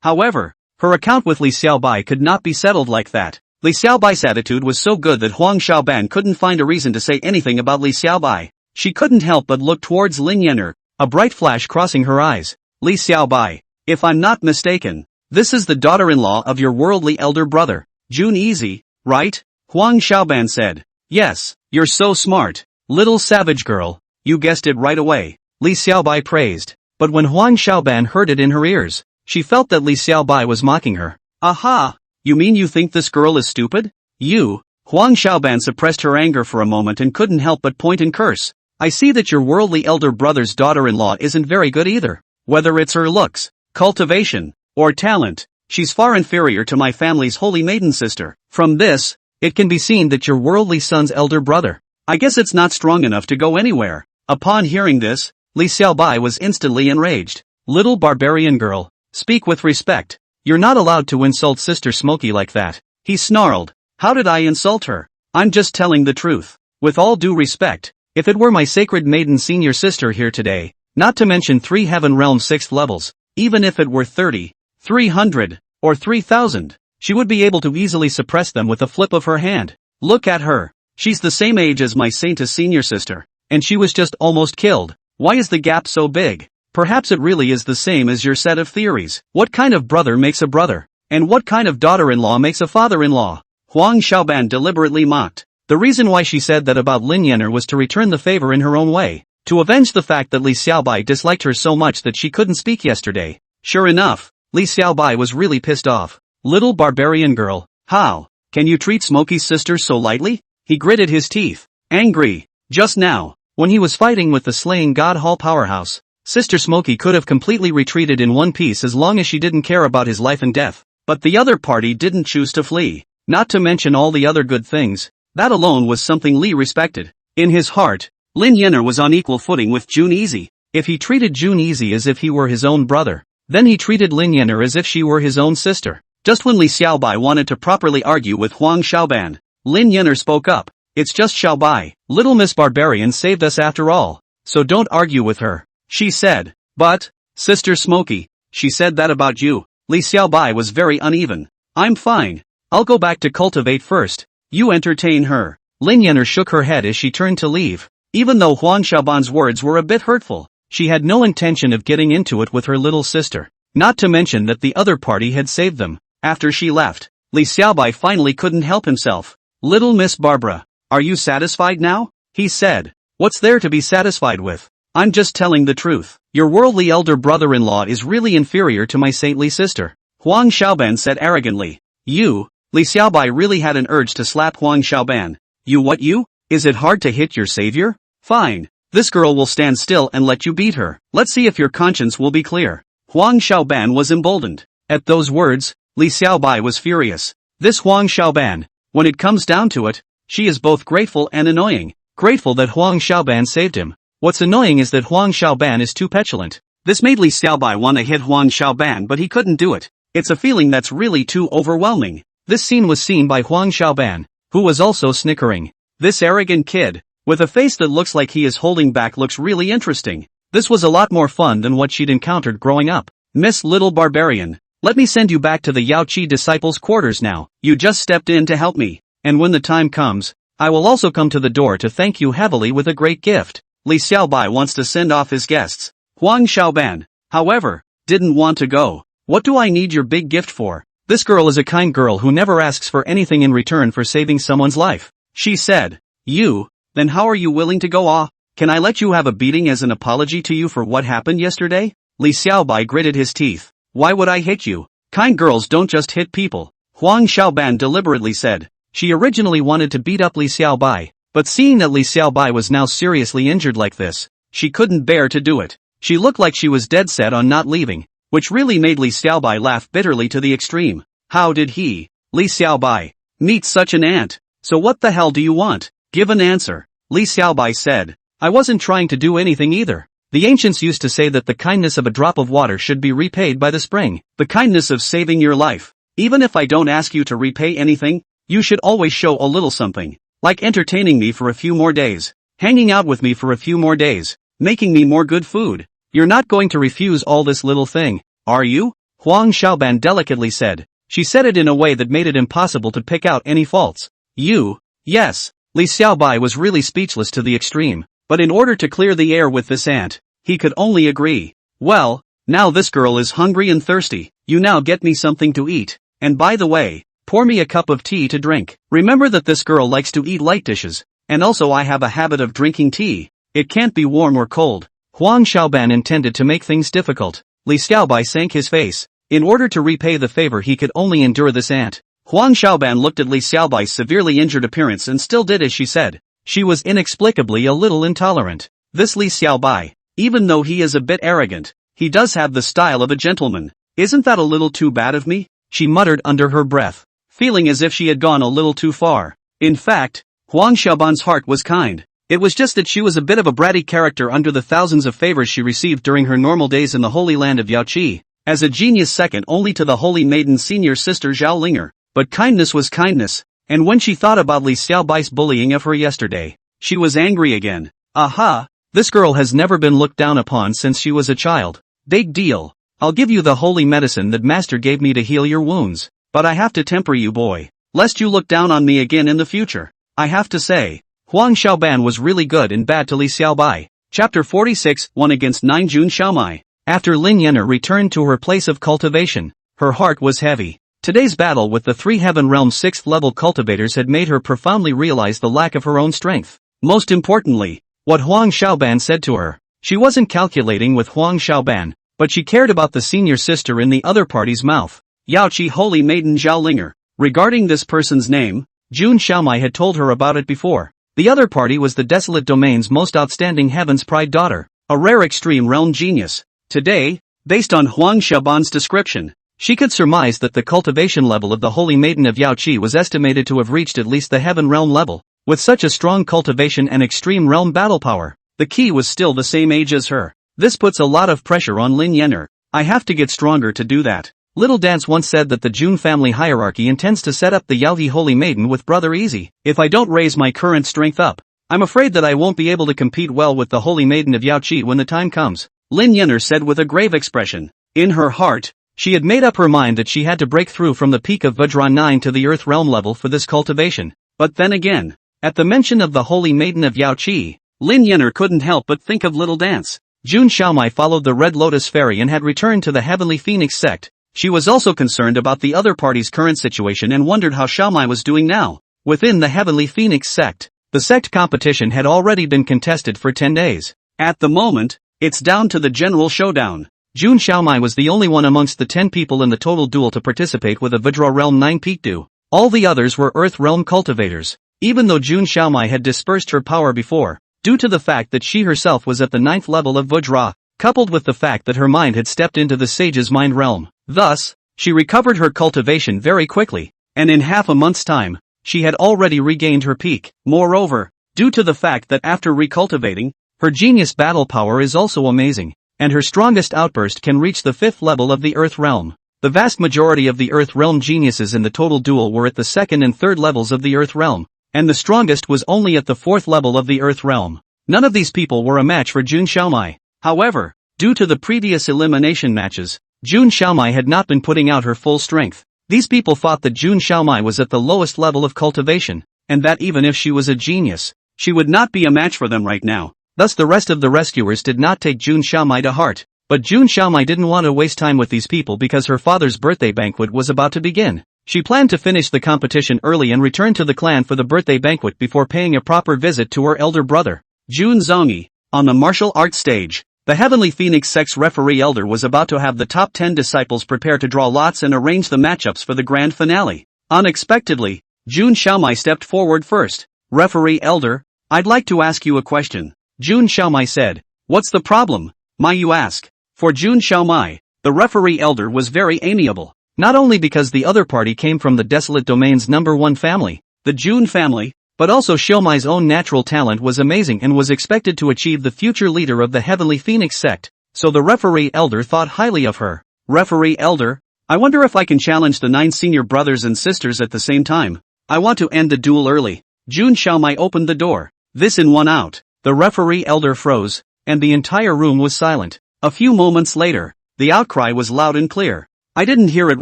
However, her account with Li Xiaobai could not be settled like that. Li Xiaobai's attitude was so good that Huang Xiaoban couldn't find a reason to say anything about Li Xiaobai. She couldn't help but look towards Lin Yener, a bright flash crossing her eyes. Li Xiaobai, if I'm not mistaken, this is the daughter-in-law of your worldly elder brother, Jun Easy, right? Huang Xiaoban said. Yes, you're so smart, little savage girl, you guessed it right away, Li Xiaobai praised. But when Huang Xiaoban heard it in her ears, she felt that Li Xiaobai was mocking her. Aha! You mean you think this girl is stupid? You? Huang Xiaoban suppressed her anger for a moment and couldn't help but point and curse. I see that your worldly elder brother's daughter-in-law isn't very good either. Whether it's her looks, cultivation, or talent, she's far inferior to my family's holy maiden sister. From this, it can be seen that your worldly son's elder brother, I guess it's not strong enough to go anywhere. Upon hearing this, Li Xiaobai was instantly enraged. Little barbarian girl, speak with respect. You're not allowed to insult Sister Smoky like that. He snarled. How did I insult her? I'm just telling the truth. With all due respect, if it were my sacred maiden senior sister here today, not to mention 3 Heaven Realm 6th levels, even if it were 30, 300, or 3000, she would be able to easily suppress them with a flip of her hand. Look at her. She's the same age as my Saint's senior sister, and she was just almost killed. Why is the gap so big? Perhaps it really is the same as your set of theories. What kind of brother makes a brother? And what kind of daughter-in-law makes a father-in-law? Huang Xiaoban deliberately mocked. The reason why she said that about Lin Yener was to return the favor in her own way, to avenge the fact that Li Xiaobai disliked her so much that she couldn't speak yesterday. Sure enough, Li Xiaobai was really pissed off. Little barbarian girl, how can you treat Smoky's sister so lightly? He gritted his teeth, angry. Just now, when he was fighting with the slaying God Hall powerhouse, Sister Smoky could have completely retreated in one piece as long as she didn't care about his life and death. But the other party didn't choose to flee. Not to mention all the other good things. That alone was something Li respected. In his heart, Lin Yener was on equal footing with Jun Easy. If he treated Jun Easy as if he were his own brother, then he treated Lin Yener as if she were his own sister. Just when Li Xiaobai wanted to properly argue with Huang Xiaoban, Lin Yener spoke up. It's just Xiaobai. Little Miss Barbarian saved us after all. So don't argue with her, she said. But, Sister Smoky, she said that about you. Li Xiaobai was very uneven. I'm fine. I'll go back to cultivate first. You entertain her. Lin Yener shook her head as she turned to leave. Even though Huang Xiaoban's words were a bit hurtful, she had no intention of getting into it with her little sister. Not to mention that the other party had saved them. After she left, Li Xiaobai finally couldn't help himself. Little Miss Barbara, are you satisfied now? He said. What's there to be satisfied with? I'm just telling the truth. Your worldly elder brother-in-law is really inferior to my saintly sister. Huang Xiaoban said arrogantly. You? Li Xiaobai really had an urge to slap Huang Xiaoban. You what you? Is it hard to hit your savior? Fine. This girl will stand still and let you beat her. Let's see if your conscience will be clear. Huang Xiaoban was emboldened. At those words, Li Xiaobai was furious. This Huang Xiaoban, when it comes down to it, she is both grateful and annoying. Grateful that Huang Xiaoban saved him. What's annoying is that Huang Xiaoban is too petulant. This made Li Xiaobai want to hit Huang Xiaoban, but he couldn't do it. It's a feeling that's really too overwhelming. This scene was seen by Huang Xiaoban, who was also snickering. This arrogant kid, with a face that looks like he is holding back, looks really interesting. This was a lot more fun than what she'd encountered growing up. Miss Little Barbarian, let me send you back to the Yao Qi disciples' quarters now. You just stepped in to help me, and when the time comes, I will also come to the door to thank you heavily with a great gift. Li Xiaobai wants to send off his guests. Huang Xiaoban, however, didn't want to go. What do I need your big gift for? This girl is a kind girl who never asks for anything in return for saving someone's life. She said. You? Then how are you willing to go? Can I let you have a beating as an apology to you for what happened yesterday? Li Xiaobai gritted his teeth. Why would I hit you? Kind girls don't just hit people. Huang Xiaoban deliberately said. She originally wanted to beat up Li Xiaobai, but seeing that Li Xiaobai was now seriously injured like this, she couldn't bear to do it. She looked like she was dead set on not leaving, which really made Li Xiaobai laugh bitterly to the extreme. How did he, Li Xiaobai, meet such an ant? So what the hell do you want? Give an answer. Li Xiaobai said. I wasn't trying to do anything either. The ancients used to say that the kindness of a drop of water should be repaid by the spring. The kindness of saving your life. Even if I don't ask you to repay anything, You should always show a little something. Like entertaining me for a few more days. Hanging out with me for a few more days. Making me more good food. You're not going to refuse all this little thing, are you? Huang Xiaoban delicately said. She said it in a way that made it impossible to pick out any faults. Yes. Li Xiaobai was really speechless to the extreme. But in order to clear the air with this aunt, he could only agree. Well, now this girl is hungry and thirsty. You now get me something to eat. And by the way, pour me a cup of tea to drink. Remember that this girl likes to eat light dishes. And also I have a habit of drinking tea. It can't be warm or cold. Huang Xiaoban intended to make things difficult. Li Xiaobai sank his face. In order to repay the favor he could only endure this aunt. Huang Xiaoban looked at Li Xiaobai's severely injured appearance and still did as she said. She was inexplicably a little intolerant. This Li Xiaobai, even though he is a bit arrogant, he does have the style of a gentleman. Isn't that a little too bad of me? She muttered under her breath, feeling as if she had gone a little too far. In fact, Huang Xiaoban's heart was kind. It was just that she was a bit of a bratty character under the thousands of favors she received during her normal days in the holy land of Yaoqi, as a genius second only to the holy maiden's senior sister Zhao Linger. But kindness was kindness, and when she thought about Li Xiaobai's bullying of her yesterday, she was angry again. Aha! This girl has never been looked down upon since she was a child. Big deal. I'll give you the holy medicine that master gave me to heal your wounds. But I have to temper you, boy, lest you look down on me again in the future. I have to say, Huang Xiaoban was really good and bad to Li Xiaobai. Chapter 46, 1 against 9. Jun Xiaomai. After Lin Yener returned to her place of cultivation, her heart was heavy. Today's battle with the 3 Heaven Realm 6th level cultivators had made her profoundly realize the lack of her own strength. Most importantly, what Huang Xiaoban said to her. She wasn't calculating with Huang Xiaoban, but she cared about the senior sister in the other party's mouth. Yaoqi Holy Maiden Zhao Linger. Regarding this person's name, Jun Xiaomai had told her about it before. The other party was the Desolate Domain's most outstanding Heaven's Pride daughter, a rare extreme realm genius. Today, based on Huang Xiaoban's description, she could surmise that the cultivation level of the Holy Maiden of Yaoqi was estimated to have reached at least the Heaven Realm level. With such a strong cultivation and extreme realm battle power, the key was still the same age as her. This puts a lot of pressure on Lin Yener. I have to get stronger to do that. Little Dance once said that the Jun family hierarchy intends to set up the Yaoqi Holy Maiden with Brother Easy. If I don't raise my current strength up, I'm afraid that I won't be able to compete well with the Holy Maiden of Yaoqi when the time comes. Lin Yener said with a grave expression. In her heart, she had made up her mind that she had to break through from the peak of Vajra 9 to the Earth Realm level for this cultivation. But then again, at the mention of the Holy Maiden of Yaoqi, Lin Yener couldn't help but think of Little Dance. Jun Xiaomai followed the Red Lotus Fairy and had returned to the Heavenly Phoenix sect. She was also concerned about the other party's current situation and wondered how Xiaomai was doing now. Within the Heavenly Phoenix sect, the sect competition had already been contested for 10 days. At the moment, it's down to the general showdown. Jun Xiaomai was the only one amongst the 10 people in the total duel to participate with a Vajra Realm 9 peak due. All the others were Earth Realm cultivators. Even though Jun Xiaomai had dispersed her power before, due to the fact that she herself was at the 9th level of Vajra, coupled with the fact that her mind had stepped into the sage's mind realm. Thus, she recovered her cultivation very quickly, and in half a month's time, she had already regained her peak. Moreover, due to the fact that after recultivating, her genius battle power is also amazing, and her strongest outburst can reach the 5th level of the Earth Realm. The vast majority of the Earth Realm geniuses in the total duel were at the 2nd and 3rd levels of the Earth Realm, and the strongest was only at the 4th level of the Earth Realm. None of these people were a match for Jun Xiaomai. However, due to the previous elimination matches, Jun Xiaomai had not been putting out her full strength. These people thought that Jun Xiaomai was at the lowest level of cultivation, and that even if she was a genius, she would not be a match for them right now. Thus the rest of the rescuers did not take Jun Xiaomai to heart. But Jun Xiaomai didn't want to waste time with these people because her father's birthday banquet was about to begin. She planned to finish the competition early and return to the clan for the birthday banquet before paying a proper visit to her elder brother, Jun Zongyi. On the martial arts stage, the Heavenly Phoenix Sect's referee elder was about to have the top 10 disciples prepare to draw lots and arrange the matchups for the grand finale. Unexpectedly, Jun Xiaomai stepped forward first. Referee elder, I'd like to ask you a question. Jun Xiaomai said. What's the problem, may you ask? For Jun Xiaomai, the referee elder was very amiable. Not only because the other party came from the Desolate Domain's #1 family, the Jun family, but also Xiaomai's own natural talent was amazing and was expected to achieve the future leader of the Heavenly Phoenix sect, so the referee elder thought highly of her. Referee elder, I wonder if I can challenge the 9 senior brothers and sisters at the same time. I want to end the duel early. Jun Xiaomai opened the door. This in one out. The referee elder froze, and the entire room was silent. A few moments later, the outcry was loud and clear. I didn't hear it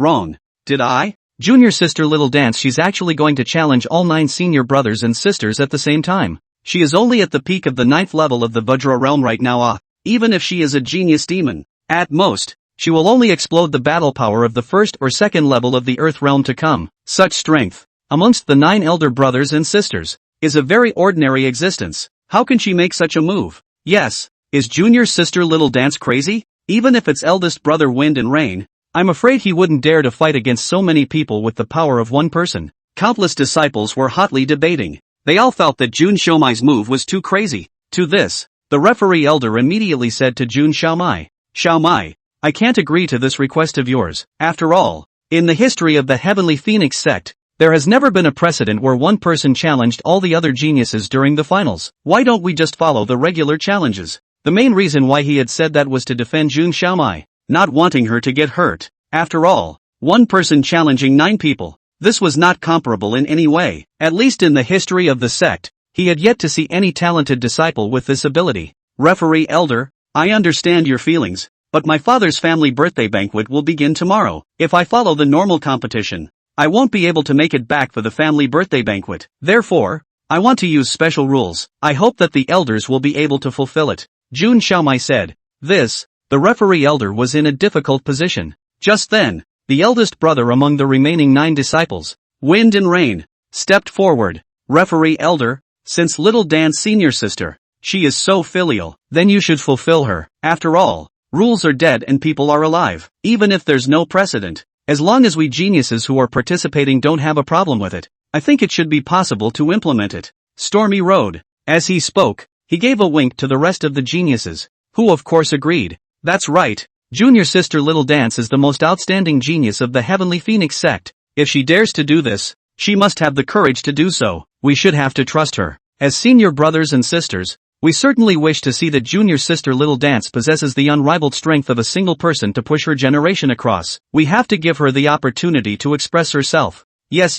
wrong, did I? Junior sister Little Dance, she's actually going to challenge all 9 senior brothers and sisters at the same time. She is only at the peak of the 9th level of the Vajra realm right now. Even if she is a genius demon, at most, she will only explode the battle power of the 1st or 2nd level of the Earth realm to come. Such strength, amongst the 9 elder brothers and sisters, is a very ordinary existence. How can she make such a move? Yes, is junior sister Little Dance crazy? Even if it's eldest brother Wind and Rain, I'm afraid he wouldn't dare to fight against so many people with the power of one person. Countless disciples were hotly debating. They all felt that Jun Xiaomai's move was too crazy. To this, the referee elder immediately said to Jun Xiaomai, Xiaomai, I can't agree to this request of yours. After all, in the history of the Heavenly Phoenix sect, there has never been a precedent where one person challenged all the other geniuses during the finals. Why don't we just follow the regular challenges? The main reason why he had said that was to defend Jun Xiaomai, not wanting her to get hurt. After all, one person challenging 9 people. This was not comparable in any way. At least in the history of the sect, he had yet to see any talented disciple with this ability. Referee elder, I understand your feelings, but my father's family birthday banquet will begin tomorrow. If I follow the normal competition, I won't be able to make it back for the family birthday banquet. Therefore, I want to use special rules. I hope that the elders will be able to fulfill it. Jun Xiaomai said. This, the referee elder was in a difficult position. Just then, the eldest brother among the remaining 9 disciples, Wind and Rain, stepped forward. Referee elder, since Little Dan's senior sister, she is so filial, then you should fulfill her. After all, rules are dead and people are alive. Even if there's no precedent, as long as we geniuses who are participating don't have a problem with it, I think it should be possible to implement it. Stormy Road. As he spoke, he gave a wink to the rest of the geniuses, who of course agreed. That's right. Junior sister Little Dance is the most outstanding genius of the Heavenly Phoenix sect. If she dares to do this, she must have the courage to do so. We should have to trust her. As senior brothers and sisters, we certainly wish to see that junior sister Little Dance possesses the unrivaled strength of a single person to push her generation across. We have to give her the opportunity to express herself. Yes.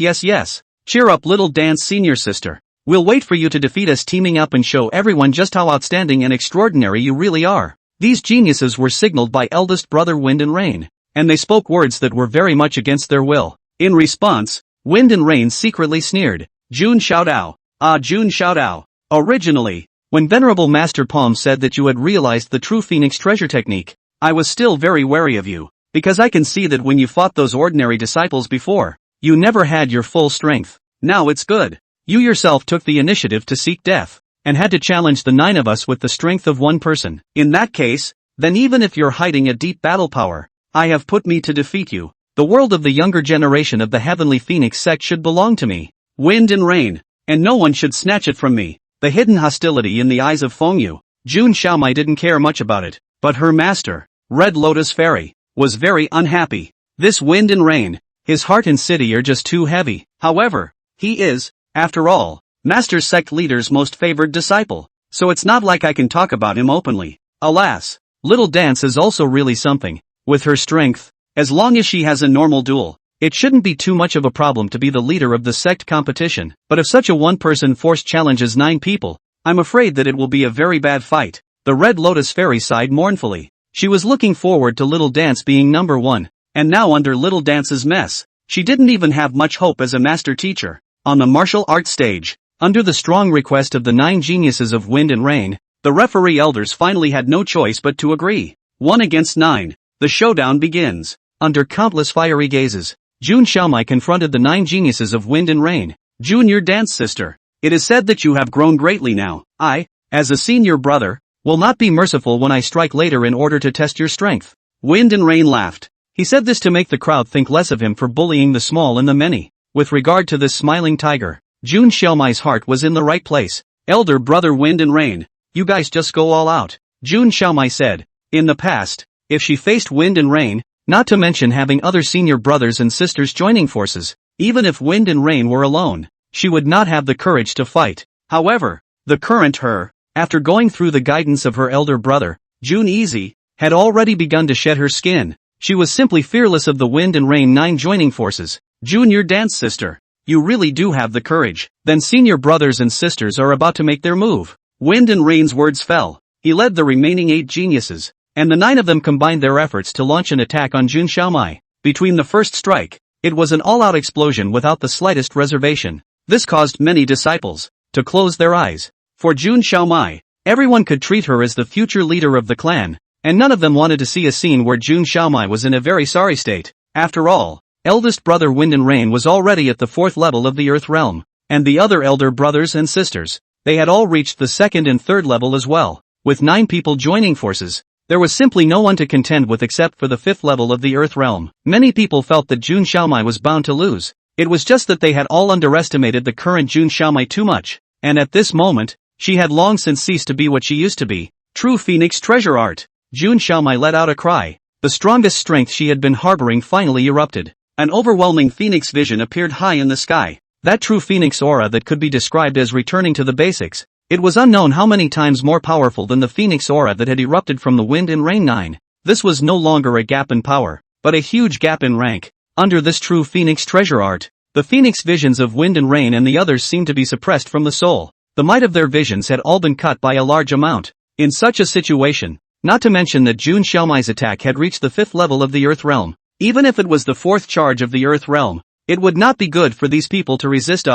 Cheer up Little Dance senior sister. We'll wait for you to defeat us, teaming up and show everyone just how outstanding and extraordinary you really are. These geniuses were signaled by eldest brother Wind and Rain, and they spoke words that were very much against their will. In response, Wind and Rain secretly sneered. Jun Xiaodao. Jun Xiaodao. Originally, when Venerable Master Palm said that you had realized the true Phoenix treasure technique, I was still very wary of you, because I can see that when you fought those ordinary disciples before, you never had your full strength. Now it's good. You yourself took the initiative to seek death, and had to challenge the 9 of us with the strength of one person. In that case, then even if you're hiding a deep battle power, I have put me to defeat you. The world of the younger generation of the Heavenly Phoenix sect should belong to me. Wind and Rain, and no one should snatch it from me. The hidden hostility in the eyes of Fengyu. Jun Xiaomai didn't care much about it, but her master, Red Lotus Fairy, was very unhappy. This Wind and Rain, his heart and city are just too heavy. However, he is, after all, Master Sect Leader's most favored disciple, so it's not like I can talk about him openly. Alas, Little Dance is also really something. With her strength, as long as she has a normal duel, it shouldn't be too much of a problem to be the leader of the sect competition. But if such a one-person force challenges 9 people, I'm afraid that it will be a very bad fight. The Red Lotus Fairy sighed mournfully. She was looking forward to Little Dance being number 1, and now under Little Dance's mess, she didn't even have much hope as a master teacher. On the martial arts stage, under the strong request of the 9 geniuses of Wind and Rain, the referee elders finally had no choice but to agree. 1 against 9. The showdown begins. Under countless fiery gazes, Jun Xiaomai confronted the 9 geniuses of Wind and Rain. Junior Dance sister, it is said that you have grown greatly now. I, as a senior brother, will not be merciful when I strike later in order to test your strength. Wind and Rain laughed. He said this to make the crowd think less of him for bullying the small and the many. With regard to this smiling tiger, Jun Xiaomai's heart was in the right place. Elder brother Wind and Rain, you guys just go all out. Jun Xiaomai said. In the past, if she faced Wind and Rain, not to mention having other senior brothers and sisters joining forces, even if Wind and Rain were alone, she would not have the courage to fight. However, the current her, after going through the guidance of her elder brother, Jun Easy, had already begun to shed her skin. She was simply fearless of the Wind and Rain 9 joining forces. Junior Dance sister, you really do have the courage. Then senior brothers and sisters are about to make their move. Wind and Rain's words fell. He led the remaining 8 geniuses, and the 9 of them combined their efforts to launch an attack on Jun Xiaomai. Between the first strike, it was an all-out explosion without the slightest reservation. This caused many disciples to close their eyes. For Jun Xiaomai, everyone could treat her as the future leader of the clan, and none of them wanted to see a scene where Jun Xiaomai was in a very sorry state. After all, eldest brother Wind and Rain was already at the 4th level of the Earth realm, and the other elder brothers and sisters, they had all reached the 2nd and 3rd level as well. With 9 people joining forces, there was simply no one to contend with except for the 5th level of the Earth realm. Many people felt that Jun Xiaomai was bound to lose. It was just that they had all underestimated the current Jun Xiaomai too much, and at this moment, she had long since ceased to be what she used to be. True Phoenix treasure art. Jun Xiaomai let out a cry. The strongest strength she had been harboring finally erupted. An overwhelming phoenix vision appeared high in the sky. That true phoenix aura that could be described as returning to the basics. It was unknown how many times more powerful than the phoenix aura that had erupted from the Wind and Rain 9. This was no longer a gap in power, but a huge gap in rank. Under this true phoenix treasure art, the phoenix visions of Wind and Rain and the others seemed to be suppressed from the soul. The might of their visions had all been cut by a large amount. In such a situation, not to mention that Jun Xiaomai's attack had reached the 5th level of the Earth realm. Even if it was the 4th charge of the Earth realm, it would not be good for these people to resist.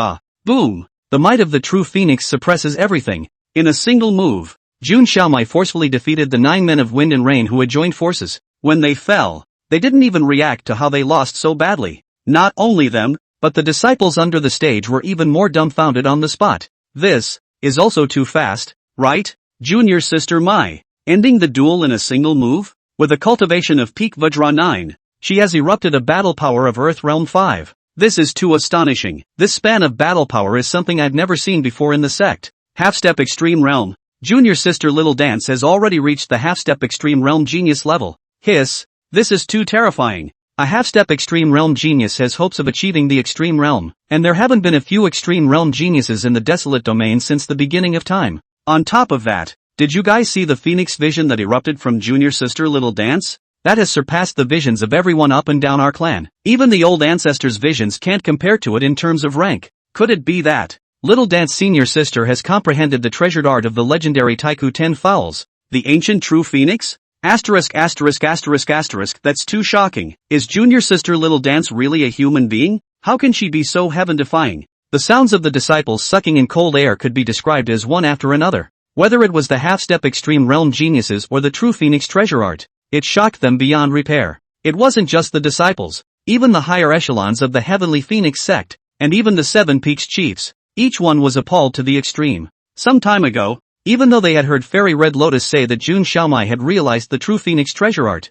Boom! The might of the true phoenix suppresses everything. In a single move, Jun Xiaomai forcefully defeated the 9 men of Wind and Rain who had joined forces. When they fell, they didn't even react to how they lost so badly. Not only them, but the disciples under the stage were even more dumbfounded on the spot. This is also too fast, right? Junior sister Mai, ending the duel in a single move? With a cultivation of peak Vajra 9, she has erupted a battle power of Earth Realm 5. This is too astonishing. This span of battle power is something I've never seen before in the sect. Half-step extreme realm. Junior sister Little Dance has already reached the half-step extreme realm genius level. Hiss. This is too terrifying. A half-step extreme realm genius has hopes of achieving the extreme realm, and there haven't been a few extreme realm geniuses in the desolate domain since the beginning of time. On top of that, did you guys see the phoenix vision that erupted from Junior sister Little Dance? That has surpassed the visions of everyone up and down our clan. Even the old ancestors' visions can't compare to it in terms of rank. Could it be that Little Dance senior sister has comprehended the treasured art of the legendary Taiku 10 Fowls? The ancient true phoenix? Asterisk. That's too shocking. Is junior sister Little Dance really a human being? How can she be so heaven-defying? The sounds of the disciples sucking in cold air could be described as one after another. Whether it was the half-step extreme realm geniuses or the true phoenix treasure art, it shocked them beyond repair. It wasn't just the disciples, even the higher echelons of the heavenly phoenix sect, and even the 7 Peaks chiefs, each one was appalled to the extreme. Some time ago, even though they had heard Fairy Red Lotus say that Jun Xiaomai had realized the true phoenix treasure art,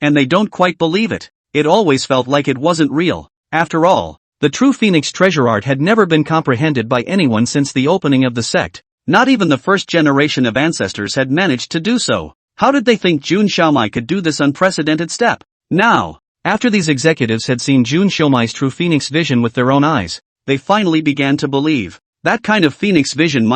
and they don't quite believe it. It always felt like it wasn't real. After all, the true phoenix treasure art had never been comprehended by anyone since the opening of the sect. Not even the first generation of ancestors had managed to do so. How did they think Jun Xiaomai could do this unprecedented step? Now, after these executives had seen Jun Xiaomai's true phoenix vision with their own eyes, they finally began to believe. That kind of phoenix vision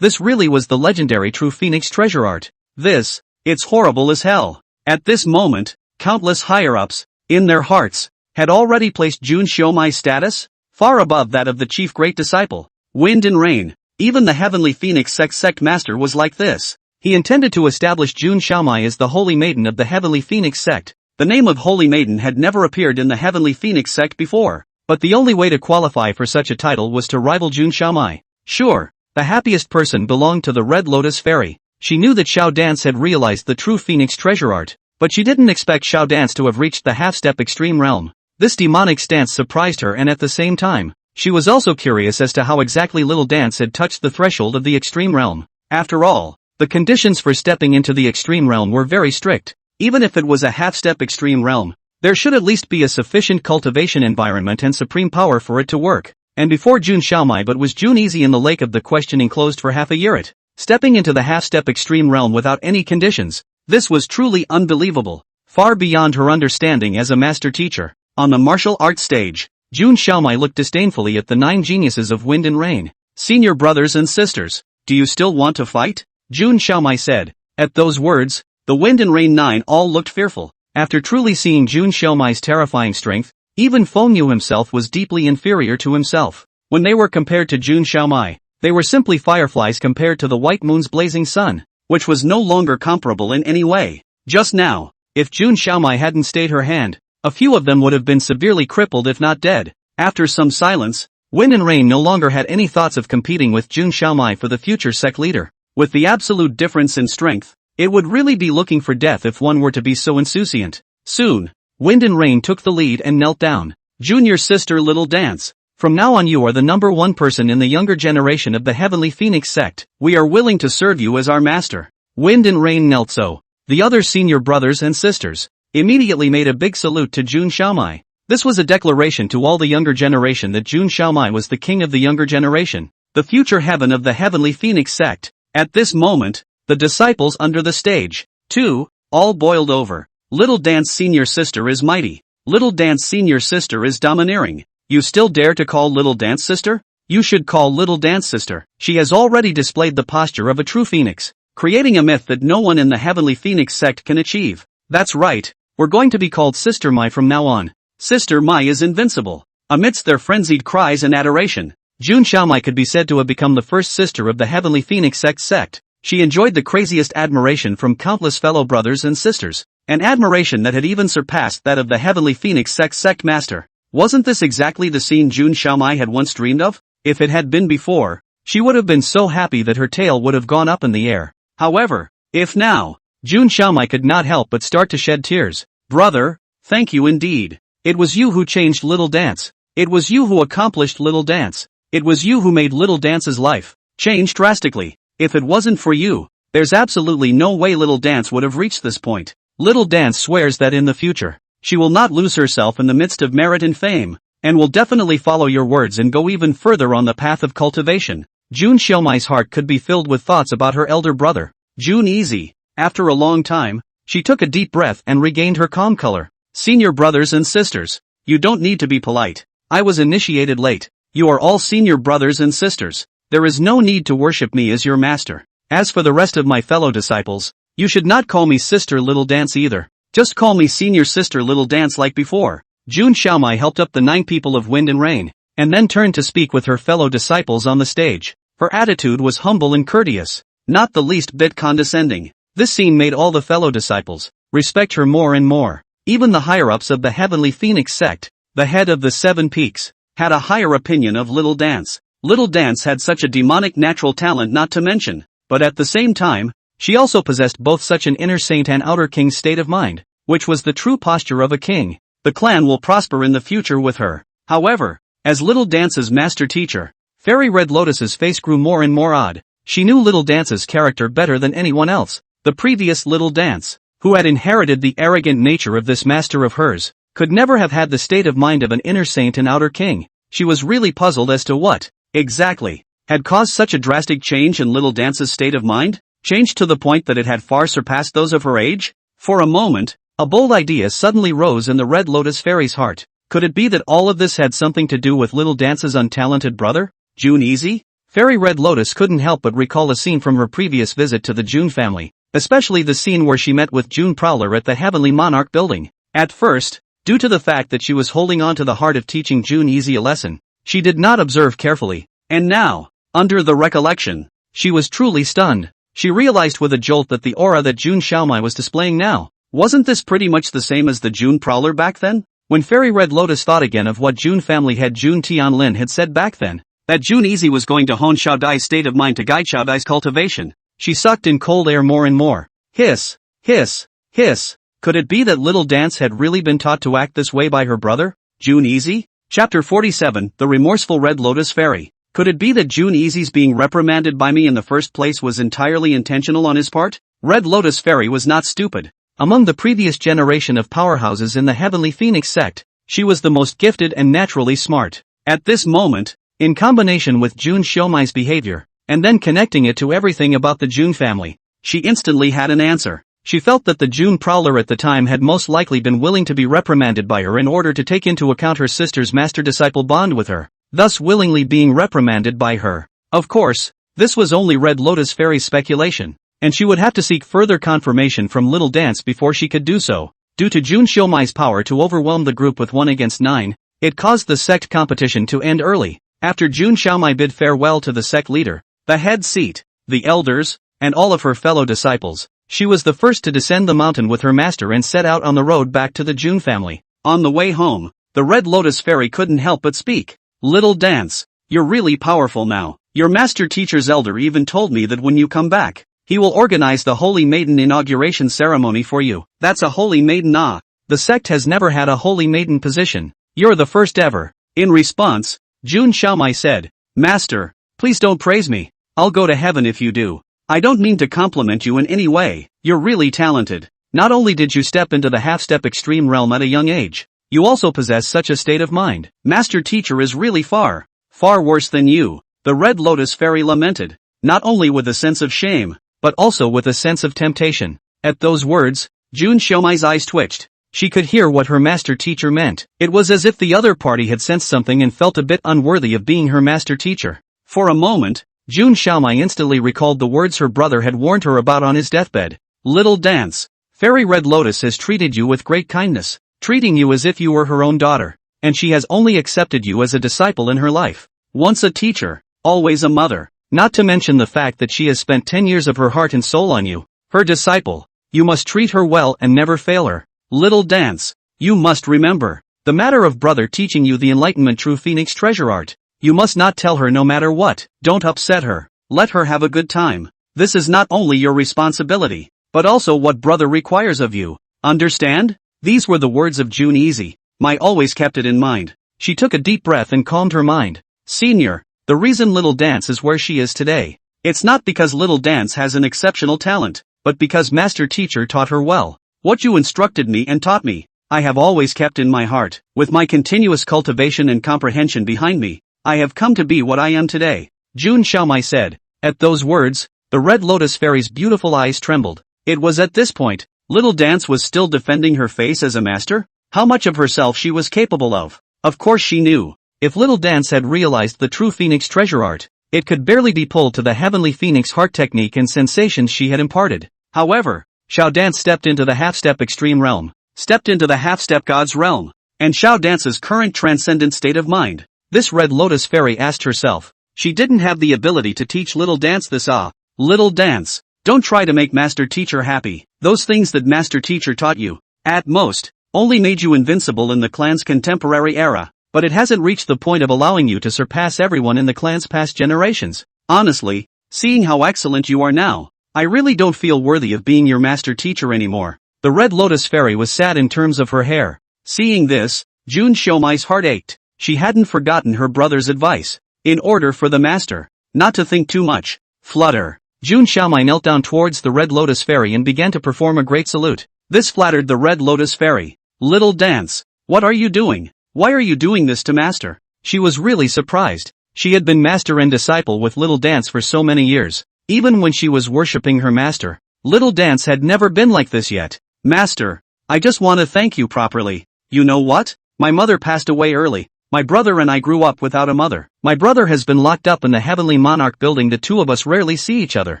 this really was the legendary true phoenix treasure art. It's horrible as hell. At this moment, countless higher-ups, in their hearts, had already placed Jun Xiaomai's status far above that of the chief great disciple, Wind and Rain. Even the heavenly phoenix sect master was like this. He intended to establish Jun Xiaomai as the Holy Maiden of the Heavenly Phoenix sect. The name of Holy Maiden had never appeared in the Heavenly Phoenix sect before, but the only way to qualify for such a title was to rival Jun Xiaomai. Sure, the happiest person belonged to the Red Lotus Fairy. She knew that Xiao Dance had realized the true Phoenix treasure art, but she didn't expect Xiao Dance to have reached the half-step extreme realm. This demonic stance surprised her, and at the same time, she was also curious as to how exactly Little Dance had touched the threshold of the extreme realm. After all, the conditions for stepping into the extreme realm were very strict. Even if it was a half-step extreme realm, there should at least be a sufficient cultivation environment and supreme power for it to work. And before Jun Xiaomai was Jun Easy in the lake of the questioning closed for half a year stepping into the half-step extreme realm without any conditions. This was truly unbelievable, far beyond her understanding as a master teacher. On the martial arts stage, Jun Xiaomai looked disdainfully at the 9 geniuses of Wind and Rain. Senior brothers and sisters, do you still want to fight? Jun Xiaomai said. At those words, the Wind and Rain 9 all looked fearful. After truly seeing Jun Xiaomai's terrifying strength, Even Fengyu himself was deeply inferior to himself. When they were compared to Jun Xiaomai, they were simply fireflies compared to the white moon's blazing sun, which was no longer comparable in any way. Just now, if Jun Xiaomai hadn't stayed her hand, a few of them would have been severely crippled if not dead. After some silence, Wind and Rain no longer had any thoughts of competing with Jun Xiaomai for the future sect leader. With the absolute difference in strength, it would really be looking for death if one were to be so insouciant. Soon, Wind and Rain took the lead and knelt down. Junior sister Little Dance, from now on you are the #1 person in the younger generation of the Heavenly Phoenix sect. We are willing to serve you as our master. Wind and Rain knelt so. The other senior brothers and sisters immediately made a big salute to Jun Xiaomai. This was a declaration to all the younger generation that Jun Xiaomai was the king of the younger generation, the future heaven of the Heavenly Phoenix sect. At this moment, the disciples under the stage, too, all boiled over. Little Dance senior sister is mighty. Little Dance senior sister is domineering. You still dare to call Little Dance sister? You should call Little Dance sister. She has already displayed the posture of a true phoenix, creating a myth that no one in the Heavenly Phoenix sect can achieve. That's right, we're going to be called Sister Mai from now on. Sister Mai is invincible. Amidst their frenzied cries and adoration, Jun Xiaomai could be said to have become the first sister of the Heavenly Phoenix sect. She enjoyed the craziest admiration from countless fellow brothers and sisters, an admiration that had even surpassed that of the Heavenly Phoenix sect master. Wasn't this exactly the scene Jun Xiaomai had once dreamed of? If it had been before, she would have been so happy that her tail would have gone up in the air. However, if now, Jun Xiaomai could not help but start to shed tears. Brother, thank you indeed. It was you who changed Little Dance. It was you who accomplished Little Dance. It was you who made Little Dance's life change drastically. If it wasn't for you, there's absolutely no way Little Dance would have reached this point. Little Dance swears that in the future, she will not lose herself in the midst of merit and fame, and will definitely follow your words and go even further on the path of cultivation. Jun Xiaomai's heart could be filled with thoughts about her elder brother, Jun Easy. After a long time, she took a deep breath and regained her calm color. Senior brothers and sisters, you don't need to be polite. I was initiated late. You are all senior brothers and sisters. There is no need to worship me as your master. As for the rest of my fellow disciples, you should not call me Sister Little Dance either. Just call me Senior Sister Little Dance like before. Jun Xiaomai helped up the 9 people of Wind and Rain, and then turned to speak with her fellow disciples on the stage. Her attitude was humble and courteous, not the least bit condescending. This scene made all the fellow disciples respect her more and more. Even the higher-ups of the Heavenly Phoenix sect, the head of the 7 peaks, had a higher opinion of Little Dance. Little Dance had such a demonic natural talent not to mention, but at the same time, she also possessed both such an inner saint and outer king state of mind, which was the true posture of a king. The clan will prosper in the future with her. However, as Little Dance's master teacher, Fairy Red Lotus's face grew more and more odd. She knew Little Dance's character better than anyone else. The previous Little Dance, who had inherited the arrogant nature of this master of hers, could never have had the state of mind of an inner saint and outer king. She was really puzzled as to what, exactly, had caused such a drastic change in Little Dance's state of mind, changed to the point that it had far surpassed those of her age. For a moment, a bold idea suddenly rose in the Red Lotus Fairy's heart. Could it be that all of this had something to do with Little Dance's untalented brother, Jun Easy? Fairy Red Lotus couldn't help but recall a scene from her previous visit to the Jun family, especially the scene where she met with Jun Prowler at the Heavenly Monarch building. At first, due to the fact that she was holding on to the heart of teaching Jun Easy a lesson, she did not observe carefully, and now, under the recollection, she was truly stunned. She realized with a jolt that the aura that Jun Xiaomai was displaying now, wasn't this pretty much the same as the Jun Prowler back then? When Fairy Red Lotus thought again of what Jun family head Jun Tianlin had said back then, that Jun Easy was going to hone Xiao Dai's state of mind to guide Xiao Dai's cultivation, she sucked in cold air more and more. Hiss, hiss, hiss. Could it be that Little Dance had really been taught to act this way by her brother, Jun Easy? Chapter 47, The Remorseful Red Lotus Fairy. Could it be that Jun Easy's being reprimanded by me in the first place was entirely intentional on his part? Red Lotus Fairy was not stupid. Among the previous generation of powerhouses in the Heavenly Phoenix sect, she was the most gifted and naturally smart. At this moment, in combination with Jun Xiaomai's behavior, and then connecting it to everything about the Jun family, she instantly had an answer. She felt that the Jun Prowler at the time had most likely been willing to be reprimanded by her in order to take into account her sister's master-disciple bond with her, thus willingly being reprimanded by her. Of course, this was only Red Lotus Fairy's speculation, and she would have to seek further confirmation from Little Dance before she could do so. Due to Jun Xiaomai's power to overwhelm the group with 1 against 9, it caused the sect competition to end early. After Jun Xiaomai bid farewell to the sect leader, the head seat, the elders, and all of her fellow disciples, she was the first to descend the mountain with her master and set out on the road back to the Jun family. On the way home, the Red Lotus Fairy couldn't help but speak. Little Dance, you're really powerful now. Your master teacher's elder even told me that when you come back, he will organize the Holy Maiden inauguration ceremony for you. That's a Holy Maiden, ah. The sect has never had a Holy Maiden position. You're the first ever. In response, Jun Xiaomai said, Master, please don't praise me. I'll go to heaven if you do. I don't mean to compliment you in any way. You're really talented. Not only did you step into the half-step extreme realm at a young age, you also possess such a state of mind. Master teacher is really far worse than you. The Red Lotus Fairy lamented, not only with a sense of shame, but also with a sense of temptation. At those words, Jun Xiaomai's eyes twitched. She could hear what her master teacher meant. It was as if the other party had sensed something and felt a bit unworthy of being her master teacher. For a moment, Jun Xiaomai instantly recalled the words her brother had warned her about on his deathbed. Little Dance, Fairy Red Lotus has treated you with great kindness, treating you as if you were her own daughter, and she has only accepted you as a disciple in her life. Once a teacher, always a mother. Not to mention the fact that she has spent 10 years of her heart and soul on you, her disciple. You must treat her well and never fail her. Little Dance, you must remember, the matter of brother teaching you the enlightenment true Phoenix treasure art. You must not tell her no matter what. Don't upset her. Let her have a good time. This is not only your responsibility, but also what brother requires of you. Understand? These were the words of Jun Easy. Mai always kept it in mind. She took a deep breath and calmed her mind. Senior, the reason Little Dance is where she is today, it's not because Little Dance has an exceptional talent, but because Master Teacher taught her well. What you instructed me and taught me, I have always kept in my heart. With my continuous cultivation and comprehension behind me, I have come to be what I am today, Jun Xiaomai said. At those words, the Red Lotus Fairy's beautiful eyes trembled. It was at this point, Little Dance was still defending her face as a master? How much of herself she was capable of? Of course she knew. If Little Dance had realized the true Phoenix treasure art, it could barely be pulled to the heavenly Phoenix heart technique and sensations she had imparted. However, Xiao Dance stepped into the half-step extreme realm, stepped into the half-step God's realm, and Xiao Dance's current transcendent state of mind. This Red Lotus Fairy asked herself. She didn't have the ability to teach Little Dance this. Little Dance, don't try to make Master Teacher happy. Those things that Master Teacher taught you, at most, only made you invincible in the clan's contemporary era. But it hasn't reached the point of allowing you to surpass everyone in the clan's past generations. Honestly, seeing how excellent you are now, I really don't feel worthy of being your master teacher anymore. The Red Lotus Fairy was sad in terms of her hair. Seeing this, Jun Xiaomai's heart ached. She hadn't forgotten her brother's advice. In order for the master not to think too much, flutter, Jun Xiaomai knelt down towards the Red Lotus Fairy and began to perform a great salute. This flattered the Red Lotus Fairy. Little Dance, what are you doing? Why are you doing this to Master? She was really surprised. She had been master and disciple with Little Dance for so many years. Even when she was worshipping her master, Little Dance had never been like this yet. Master, I just want to thank you properly. You know what? My mother passed away early. My brother and I grew up without a mother. My brother has been locked up in the Heavenly Monarch building. The two of us rarely see each other.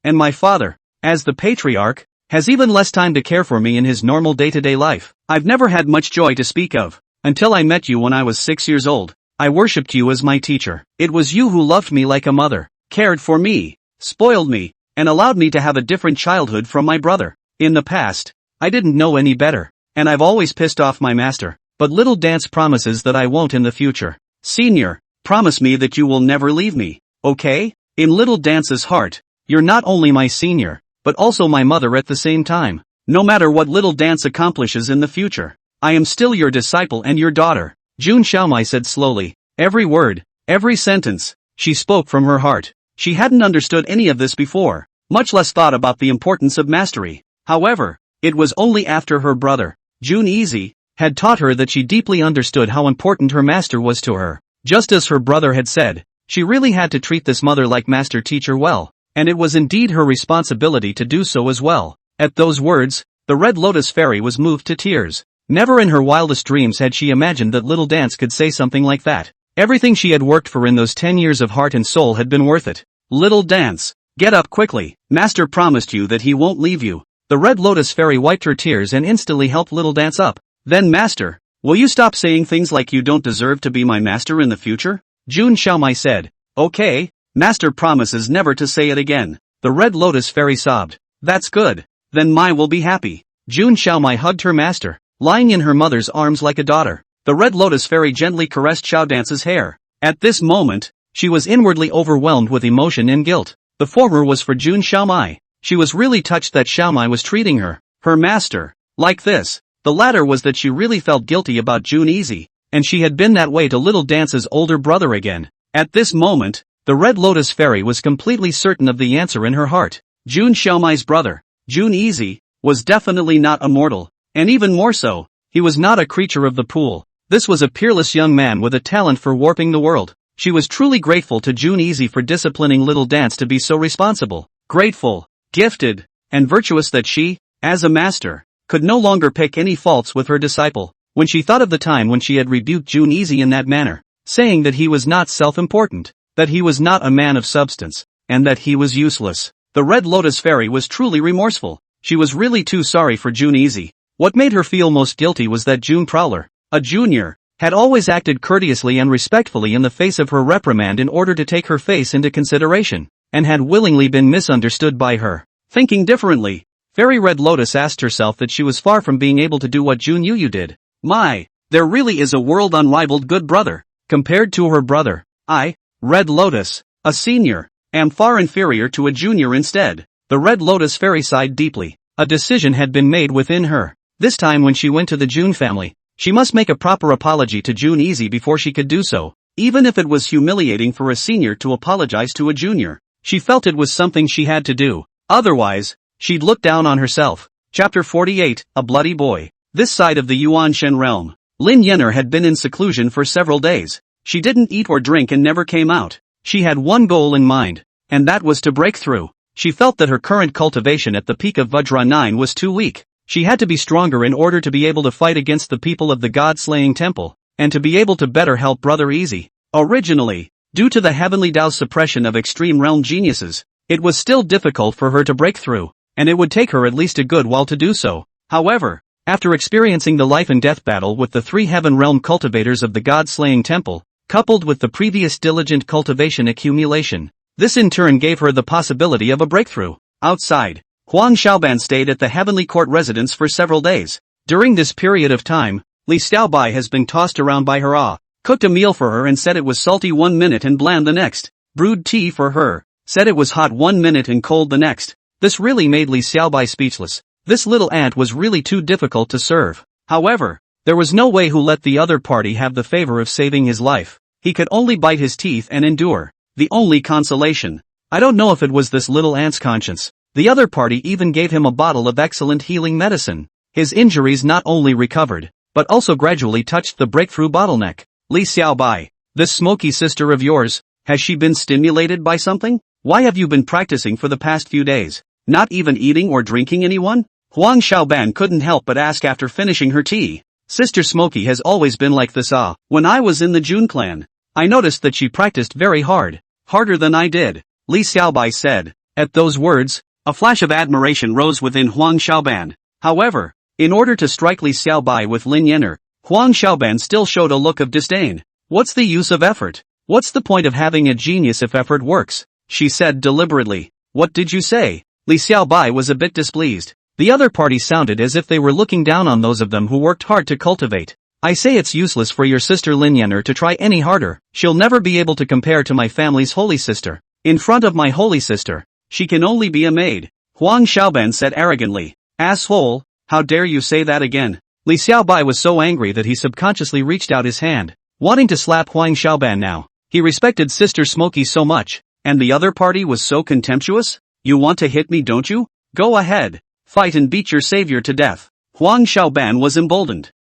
And my father, as the patriarch, has even less time to care for me in his normal day-to-day life. I've never had much joy to speak of. Until I met you when I was 6 years old, I worshipped you as my teacher. It was you who loved me like a mother, cared for me, spoiled me, and allowed me to have a different childhood from my brother. In the past, I didn't know any better, and I've always pissed off my master, but Little Dance promises that I won't in the future. Senior, promise me that you will never leave me, okay? In Little Dance's heart, you're not only my senior, but also my mother at the same time. No matter what Little Dance accomplishes in the future, I am still your disciple and your daughter, Jun Xiaomai said slowly. Every word, every sentence, she spoke from her heart. She hadn't understood any of this before, much less thought about the importance of mastery. However, it was only after her brother, Jun Easy, had taught her that she deeply understood how important her master was to her. Just as her brother had said, she really had to treat this mother like master teacher well, and it was indeed her responsibility to do so as well. At those words, the Red Lotus Fairy was moved to tears. Never in her wildest dreams had she imagined that Little Dance could say something like that. Everything she had worked for in those 10 years of heart and soul had been worth it. Little Dance, get up quickly. Master promised you that he won't leave you. The Red Lotus Fairy wiped her tears and instantly helped Little Dance up. Then Master, will you stop saying things like you don't deserve to be my master in the future? Jun Xiaomai said. Okay, Master promises never to say it again. The Red Lotus Fairy sobbed. That's good. Then Mai will be happy. Jun Xiaomai hugged her master, lying in her mother's arms like a daughter. The Red Lotus Fairy gently caressed Xiao Dance's hair. At this moment, she was inwardly overwhelmed with emotion and guilt. The former was for Jun Xiaomai. She was really touched that Xiaomai was treating her master, like this. The latter was that she really felt guilty about Jun Easy, and she had been that way to Little Dance's older brother again. At this moment, the Red Lotus Fairy was completely certain of the answer in her heart. Jun Xiaomai's brother, Jun Easy, was definitely not immortal, and even more so, he was not a creature of the pool. This was a peerless young man with a talent for warping the world. She was truly grateful to Jun Easy for disciplining Little Dance to be so responsible, grateful, gifted, and virtuous that she, as a master, could no longer pick any faults with her disciple. When she thought of the time when she had rebuked Jun Easy in that manner, saying that he was not self-important, that he was not a man of substance, and that he was useless, the Red Lotus Fairy was truly remorseful. She was really too sorry for Jun Easy. What made her feel most guilty was that Jun Prowler, a junior, had always acted courteously and respectfully in the face of her reprimand in order to take her face into consideration, and had willingly been misunderstood by her. Thinking differently, Fairy Red Lotus asked herself that she was far from being able to do what Jun Yuyu did. My, there really is a world unrivaled good brother. Compared to her brother, I, Red Lotus, a senior, am far inferior to a junior instead. The Red Lotus Fairy sighed deeply. A decision had been made within her. This time when she went to the Jun family, she must make a proper apology to Jun Easy before she could do so, even if it was humiliating for a senior to apologize to a junior. She felt it was something she had to do. Otherwise, she'd look down on herself. Chapter 48, A Bloody Boy. This side of the Yuan Shen realm, Lin Yenner had been in seclusion for several days. She didn't eat or drink and never came out. She had one goal in mind, and that was to break through. She felt that her current cultivation at the peak of Vajra 9 was too weak. She had to be stronger in order to be able to fight against the people of the God-slaying temple, and to be able to better help Brother Easy. Originally, due to the Heavenly Tao's suppression of extreme realm geniuses, it was still difficult for her to break through, and it would take her at least a good while to do so. However, after experiencing the life and death battle with the 3 heaven realm cultivators of the God-slaying temple, coupled with the previous diligent cultivation accumulation, this in turn gave her the possibility of a breakthrough. Outside, Huang Xiaoban stayed at the Heavenly Court residence for several days. During this period of time, Li Xiaobai has been tossed around by her cooked a meal for her and said it was salty 1 minute and bland the next, brewed tea for her, said it was hot 1 minute and cold the next. This really made Li Xiaobai speechless. This little ant was really too difficult to serve. However, there was no way who let the other party have the favor of saving his life. He could only bite his teeth and endure. The only consolation. I don't know if it was this little ant's conscience. The other party even gave him a bottle of excellent healing medicine. His injuries not only recovered, but also gradually touched the breakthrough bottleneck. Li Xiaobai, this smoky sister of yours, has she been stimulated by something? Why have you been practicing for the past few days? Not even eating or drinking anyone? Huang Xiaoban couldn't help but ask after finishing her tea. Sister Smoky has always been like this. When I was in the Jun clan, I noticed that she practiced very hard, harder than I did, Li Xiaobai said. At those words, a flash of admiration rose within Huang Xiaoban. However, in order to strike Li Xiaobai with Lin Yenner, Huang Xiaoban still showed a look of disdain. What's the use of effort? What's the point of having a genius if effort works? She said deliberately. What did you say? Li Xiaobai was a bit displeased. The other party sounded as if they were looking down on those of them who worked hard to cultivate. I say it's useless for your sister Lin Yenner to try any harder. She'll never be able to compare to my family's holy sister. In front of my holy sister, she can only be a maid. Huang Xiaoban said arrogantly. Asshole, how dare you say that again? Li Xiaobai was so angry that he subconsciously reached out his hand, wanting to slap Huang Xiaoban now. He respected Sister Smoky so much, and the other party was so contemptuous? You want to hit me, don't you? Go ahead. Fight and beat your savior to death. Huang Xiaoban was emboldened.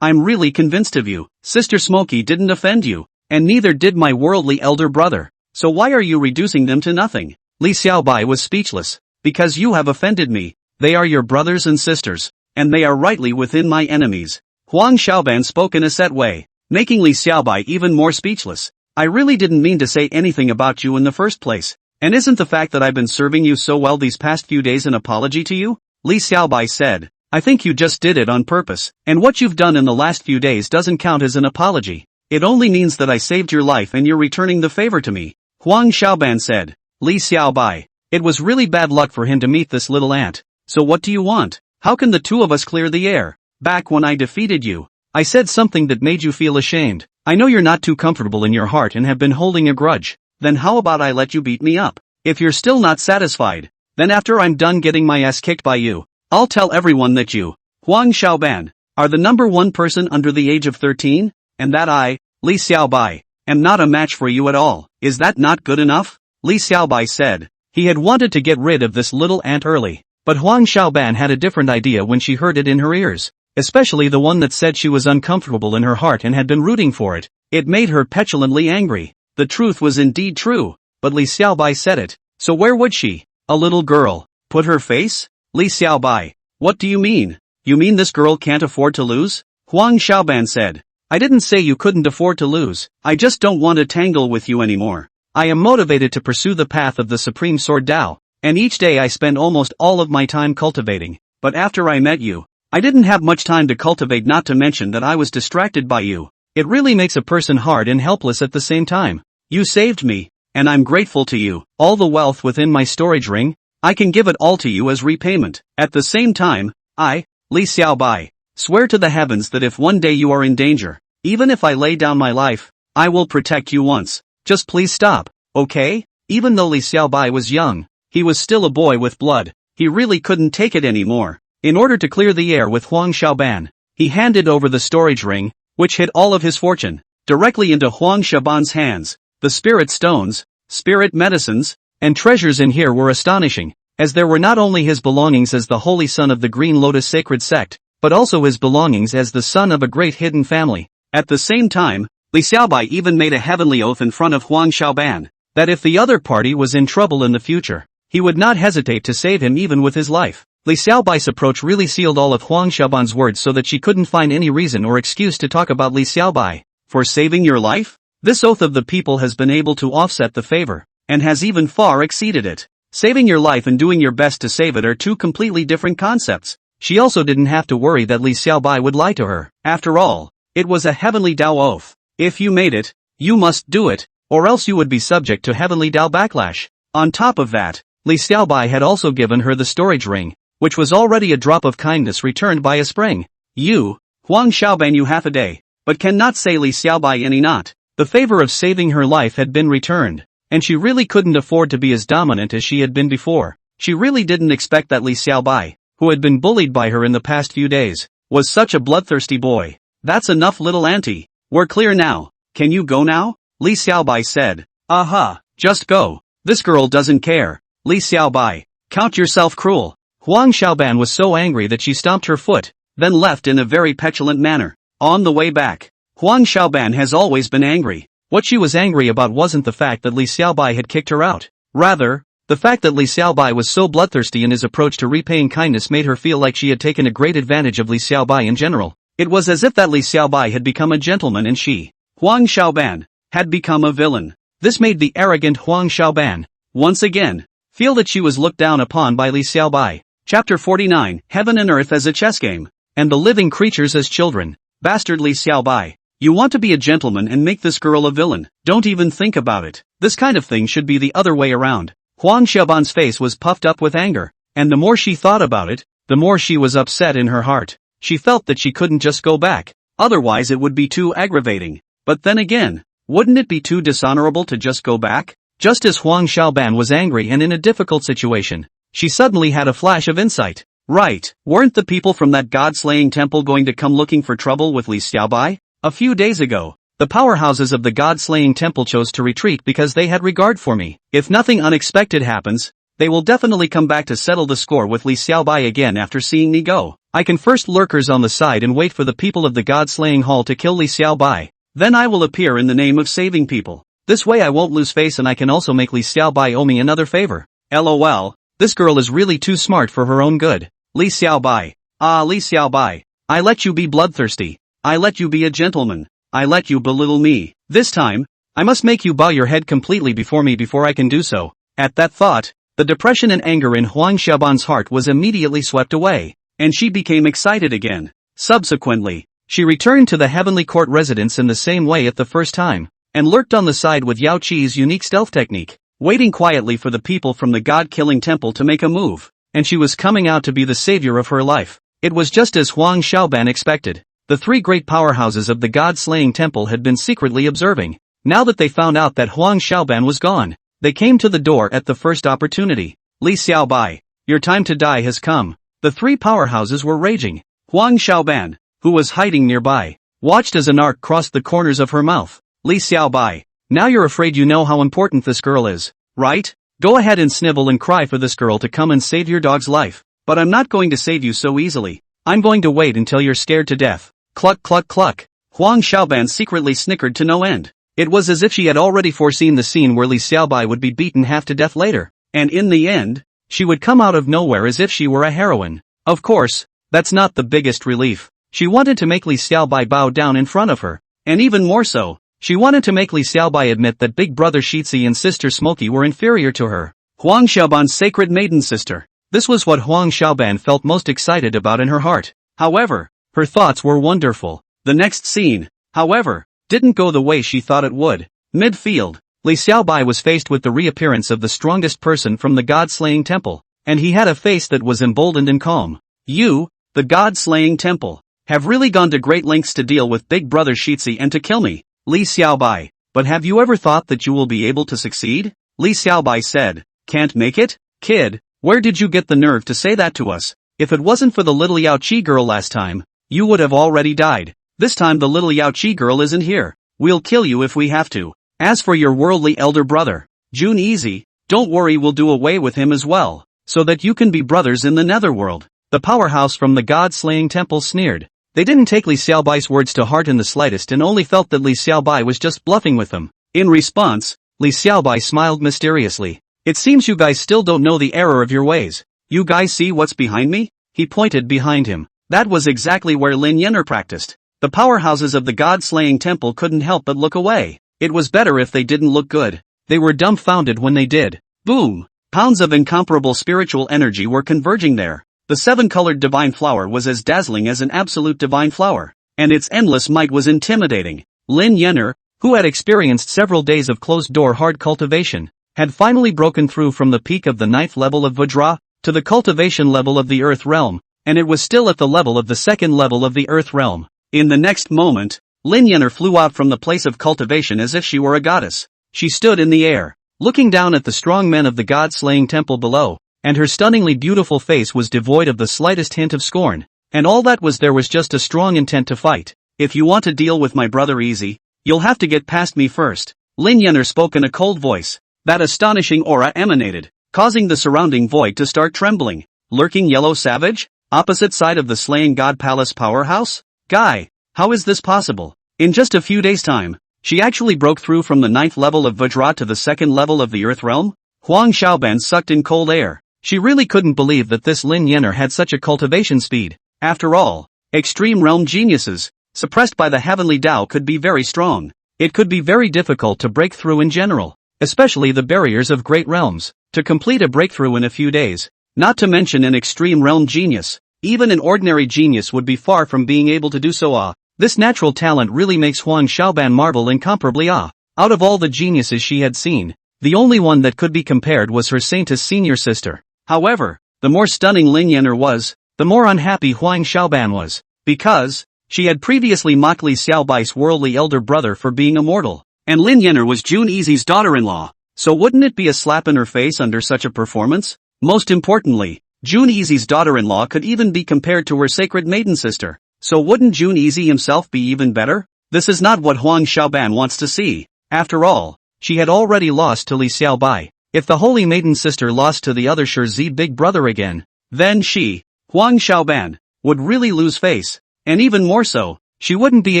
I'm really convinced of you. Sister Smoky didn't offend you, and neither did my worldly elder brother. So why are you reducing them to nothing? Li Xiaobai was speechless. Because you have offended me. They are your brothers and sisters, and they are rightly within my enemies. Huang Xiaoban spoke in a set way, making Li Xiaobai even more speechless. I really didn't mean to say anything about you in the first place. And isn't the fact that I've been serving you so well these past few days an apology to you? Li Xiaobai said. I think you just did it on purpose, and what you've done in the last few days doesn't count as an apology. It only means that I saved your life and you're returning the favor to me. Huang Xiaoban said. Li Xiaobai. It was really bad luck for him to meet this little ant. So what do you want? How can the two of us clear the air? Back when I defeated you, I said something that made you feel ashamed. I know you're not too comfortable in your heart and have been holding a grudge. Then how about I let you beat me up? If you're still not satisfied, then after I'm done getting my ass kicked by you, I'll tell everyone that you, Huang Xiaoban, are the number one person under the age of 13, and that I, Li Xiaobai, am not a match for you at all. Is that not good enough? Li Xiaobai said. He had wanted to get rid of this little ant early, but Huang Xiaoban had a different idea when she heard it in her ears, especially the one that said she was uncomfortable in her heart and had been rooting for it. It made her petulantly angry. The truth was indeed true, but Li Xiaobai said it, so where would she, a little girl, put her face? Li Xiaobai. What do you mean? You mean this girl can't afford to lose? Huang Xiaoban said. I didn't say you couldn't afford to lose, I just don't want to tangle with you anymore. I am motivated to pursue the path of the Supreme Sword Tao, and each day I spend almost all of my time cultivating, but after I met you, I didn't have much time to cultivate, not to mention that I was distracted by you. It really makes a person hard and helpless at the same time. You saved me, and I'm grateful to you. All the wealth within my storage ring, I can give it all to you as repayment. At the same time, I, Li Xiaobai, swear to the heavens that if one day you are in danger, even if I lay down my life, I will protect you once. Just please stop, okay? Even though Li Xiaobai was young, he was still a boy with blood. He really couldn't take it anymore. In order to clear the air with Huang Xiaoban, he handed over the storage ring, which hid all of his fortune, directly into Huang Xiaoban's hands. The spirit stones, spirit medicines, and treasures in here were astonishing, as there were not only his belongings as the holy son of the Green Lotus sacred sect, but also his belongings as the son of a great hidden family. At the same time, Li Xiaobai even made a heavenly oath in front of Huang Xiaoban, that if the other party was in trouble in the future, he would not hesitate to save him even with his life. Li Xiaobai's approach really sealed all of Huang Xiaoban's words so that she couldn't find any reason or excuse to talk about Li Xiaobai. For saving your life? This oath of the people has been able to offset the favor, and has even far exceeded it. Saving your life and doing your best to save it are two completely different concepts. She also didn't have to worry that Li Xiaobai would lie to her. After all, it was a heavenly Tao oath. If you made it, you must do it, or else you would be subject to heavenly Tao backlash. On top of that, Li Xiaobai had also given her the storage ring, which was already a drop of kindness returned by a spring. You, Huang Xiaoban, you half a day, but cannot say Li Xiaobai any not. The favor of saving her life had been returned, and she really couldn't afford to be as dominant as she had been before. She really didn't expect that Li Xiaobai, who had been bullied by her in the past few days, was such a bloodthirsty boy. That's enough, little auntie. We're clear now. Can you go now? Li Xiaobai said. Aha, just go. This girl doesn't care. Li Xiaobai, count yourself cruel. Huang Xiaoban was so angry that she stomped her foot, then left in a very petulant manner. On the way back, Huang Xiaoban has always been angry. What she was angry about wasn't the fact that Li Xiaobai had kicked her out. Rather, the fact that Li Xiaobai was so bloodthirsty in his approach to repaying kindness made her feel like she had taken a great advantage of Li Xiaobai in general. It was as if that Li Xiaobai had become a gentleman and she, Huang Xiaoban, had become a villain. This made the arrogant Huang Xiaoban, once again, feel that she was looked down upon by Li Xiaobai. Chapter 49, Heaven and Earth as a chess game, and the living creatures as children. Bastard Li Xiaobai. You want to be a gentleman and make this girl a villain. Don't even think about it. This kind of thing should be the other way around. Huang Xiaoban's face was puffed up with anger, and the more she thought about it, the more she was upset in her heart. She felt that she couldn't just go back, otherwise it would be too aggravating. But then again, wouldn't it be too dishonorable to just go back? Just as Huang Xiaoban was angry and in a difficult situation, she suddenly had a flash of insight. Right, weren't the people from that god-slaying temple going to come looking for trouble with Li Xiaobai? A few days ago, the powerhouses of the god-slaying temple chose to retreat because they had regard for me. If nothing unexpected happens, they will definitely come back to settle the score with Li Xiaobai again after seeing me go. I can first lurkers on the side and wait for the people of the god-slaying hall to kill Li Xiaobai. Then I will appear in the name of saving people. This way I won't lose face and I can also make Li Xiaobai owe me another favor. LOL, this girl is really too smart for her own good. Li Xiaobai. Ah, Li Xiaobai. I let you be bloodthirsty. I let you be a gentleman. I let you belittle me. This time, I must make you bow your head completely before me before I can do so. At that thought, The depression and anger in Huang Xiaoban's heart was immediately swept away, and she became excited again. Subsequently, she returned to the heavenly court residence in the same way at the first time, and lurked on the side with Yao Qi's unique stealth technique, waiting quietly for the people from the god-killing temple to make a move, and she was coming out to be the savior of her life. It was just as Huang Xiaoban expected. The three great powerhouses of the god-slaying temple had been secretly observing. Now that they found out that Huang Xiaoban was gone, they came to the door at the first opportunity. Li Xiaobai, your time to die has come. The three powerhouses were raging. Huang Xiaoban, who was hiding nearby, watched as an arc crossed the corners of her mouth. Li Xiaobai, now you're afraid you know how important this girl is, right? Go ahead and snivel and cry for this girl to come and save your dog's life. But I'm not going to save you so easily. I'm going to wait until you're scared to death. Cluck cluck cluck. Huang Xiaoban secretly snickered to no end. It was as if she had already foreseen the scene where Li Xiaobai would be beaten half to death later, and in the end, she would come out of nowhere as if she were a heroine. Of course, that's not the biggest relief. She wanted to make Li Xiaobai bow down in front of her, and even more so, she wanted to make Li Xiaobai admit that big brother Shitzi and sister Smoky were inferior to her. Huang Xiaoban's sacred maiden sister. This was what Huang Xiaoban felt most excited about in her heart. However, her thoughts were wonderful. The next scene, however, didn't go the way she thought it would. Midfield, Li Xiaobai was faced with the reappearance of the strongest person from the god-slaying temple, and he had a face that was emboldened and calm. You, the god-slaying temple, have really gone to great lengths to deal with big brother Shitzi and to kill me, Li Xiaobai, but have you ever thought that you will be able to succeed? Li Xiaobai said, can't make it? Kid, where did you get the nerve to say that to us? If it wasn't for the little Yao Qi girl last time, you would have already died. This time the little Yao Qi girl isn't here. We'll kill you if we have to. As for your worldly elder brother, Jun Easy, don't worry, we'll do away with him as well, so that you can be brothers in the netherworld. The powerhouse from the god-slaying temple sneered. They didn't take Li Xiaobai's words to heart in the slightest and only felt that Li Xiaobai was just bluffing with them. In response, Li Xiaobai smiled mysteriously. It seems you guys still don't know the error of your ways. You guys see what's behind me? He pointed behind him. That was exactly where Lin Yenner practiced. The powerhouses of the god-slaying temple couldn't help but look away. It was better if they didn't look good. They were dumbfounded when they did. Boom! Pounds of incomparable spiritual energy were converging there. The seven-colored divine flower was as dazzling as an absolute divine flower, and its endless might was intimidating. Lin Yenner, who had experienced several days of closed-door hard cultivation, had finally broken through from the peak of the 9th level of Vajra to the cultivation level of the Earth realm, and it was still at the level of the 2nd level of the Earth realm. In the next moment, Lin Yenner flew out from the place of cultivation as if she were a goddess. She stood in the air, looking down at the strong men of the god-slaying temple below, and her stunningly beautiful face was devoid of the slightest hint of scorn, and all that was there was just a strong intent to fight. If you want to deal with my brother easy, you'll have to get past me first. Lin Yenner spoke in a cold voice. That astonishing aura emanated, causing the surrounding void to start trembling. Lurking yellow savage? Opposite side of the slaying god palace powerhouse? Guy, how is this possible? In just a few days' time, she actually broke through from the 9th level of Vajra to the 2nd level of the Earth realm? Huang Xiaoban sucked in cold air. She really couldn't believe that this Lin Yenner had such a cultivation speed. After all, extreme realm geniuses, suppressed by the heavenly Tao, could be very strong. It could be very difficult to break through in general, especially the barriers of great realms. To complete a breakthrough in a few days, not to mention an extreme realm genius, even an ordinary genius would be far from being able to do so. This natural talent really makes Huang Xiaoban marvel incomparably. Out of all the geniuses she had seen, the only one that could be compared was her saintess senior sister. However, the more stunning Lin Yenner was, the more unhappy Huang Xiaoban was, because she had previously mocked Li Xiaobai's worldly elder brother for being immortal, and Lin Yenner was Jun Easy's daughter-in-law, so wouldn't it be a slap in her face under such a performance? Most importantly, Jun Easy's daughter-in-law could even be compared to her sacred maiden sister, so wouldn't Jun Easy himself be even better? This is not what Huang Xiaoban wants to see. After all, she had already lost to Li Xiaobai. If the holy maiden sister lost to the other Shirzi big brother again, then she, Huang Xiaoban, would really lose face, and even more so, she wouldn't be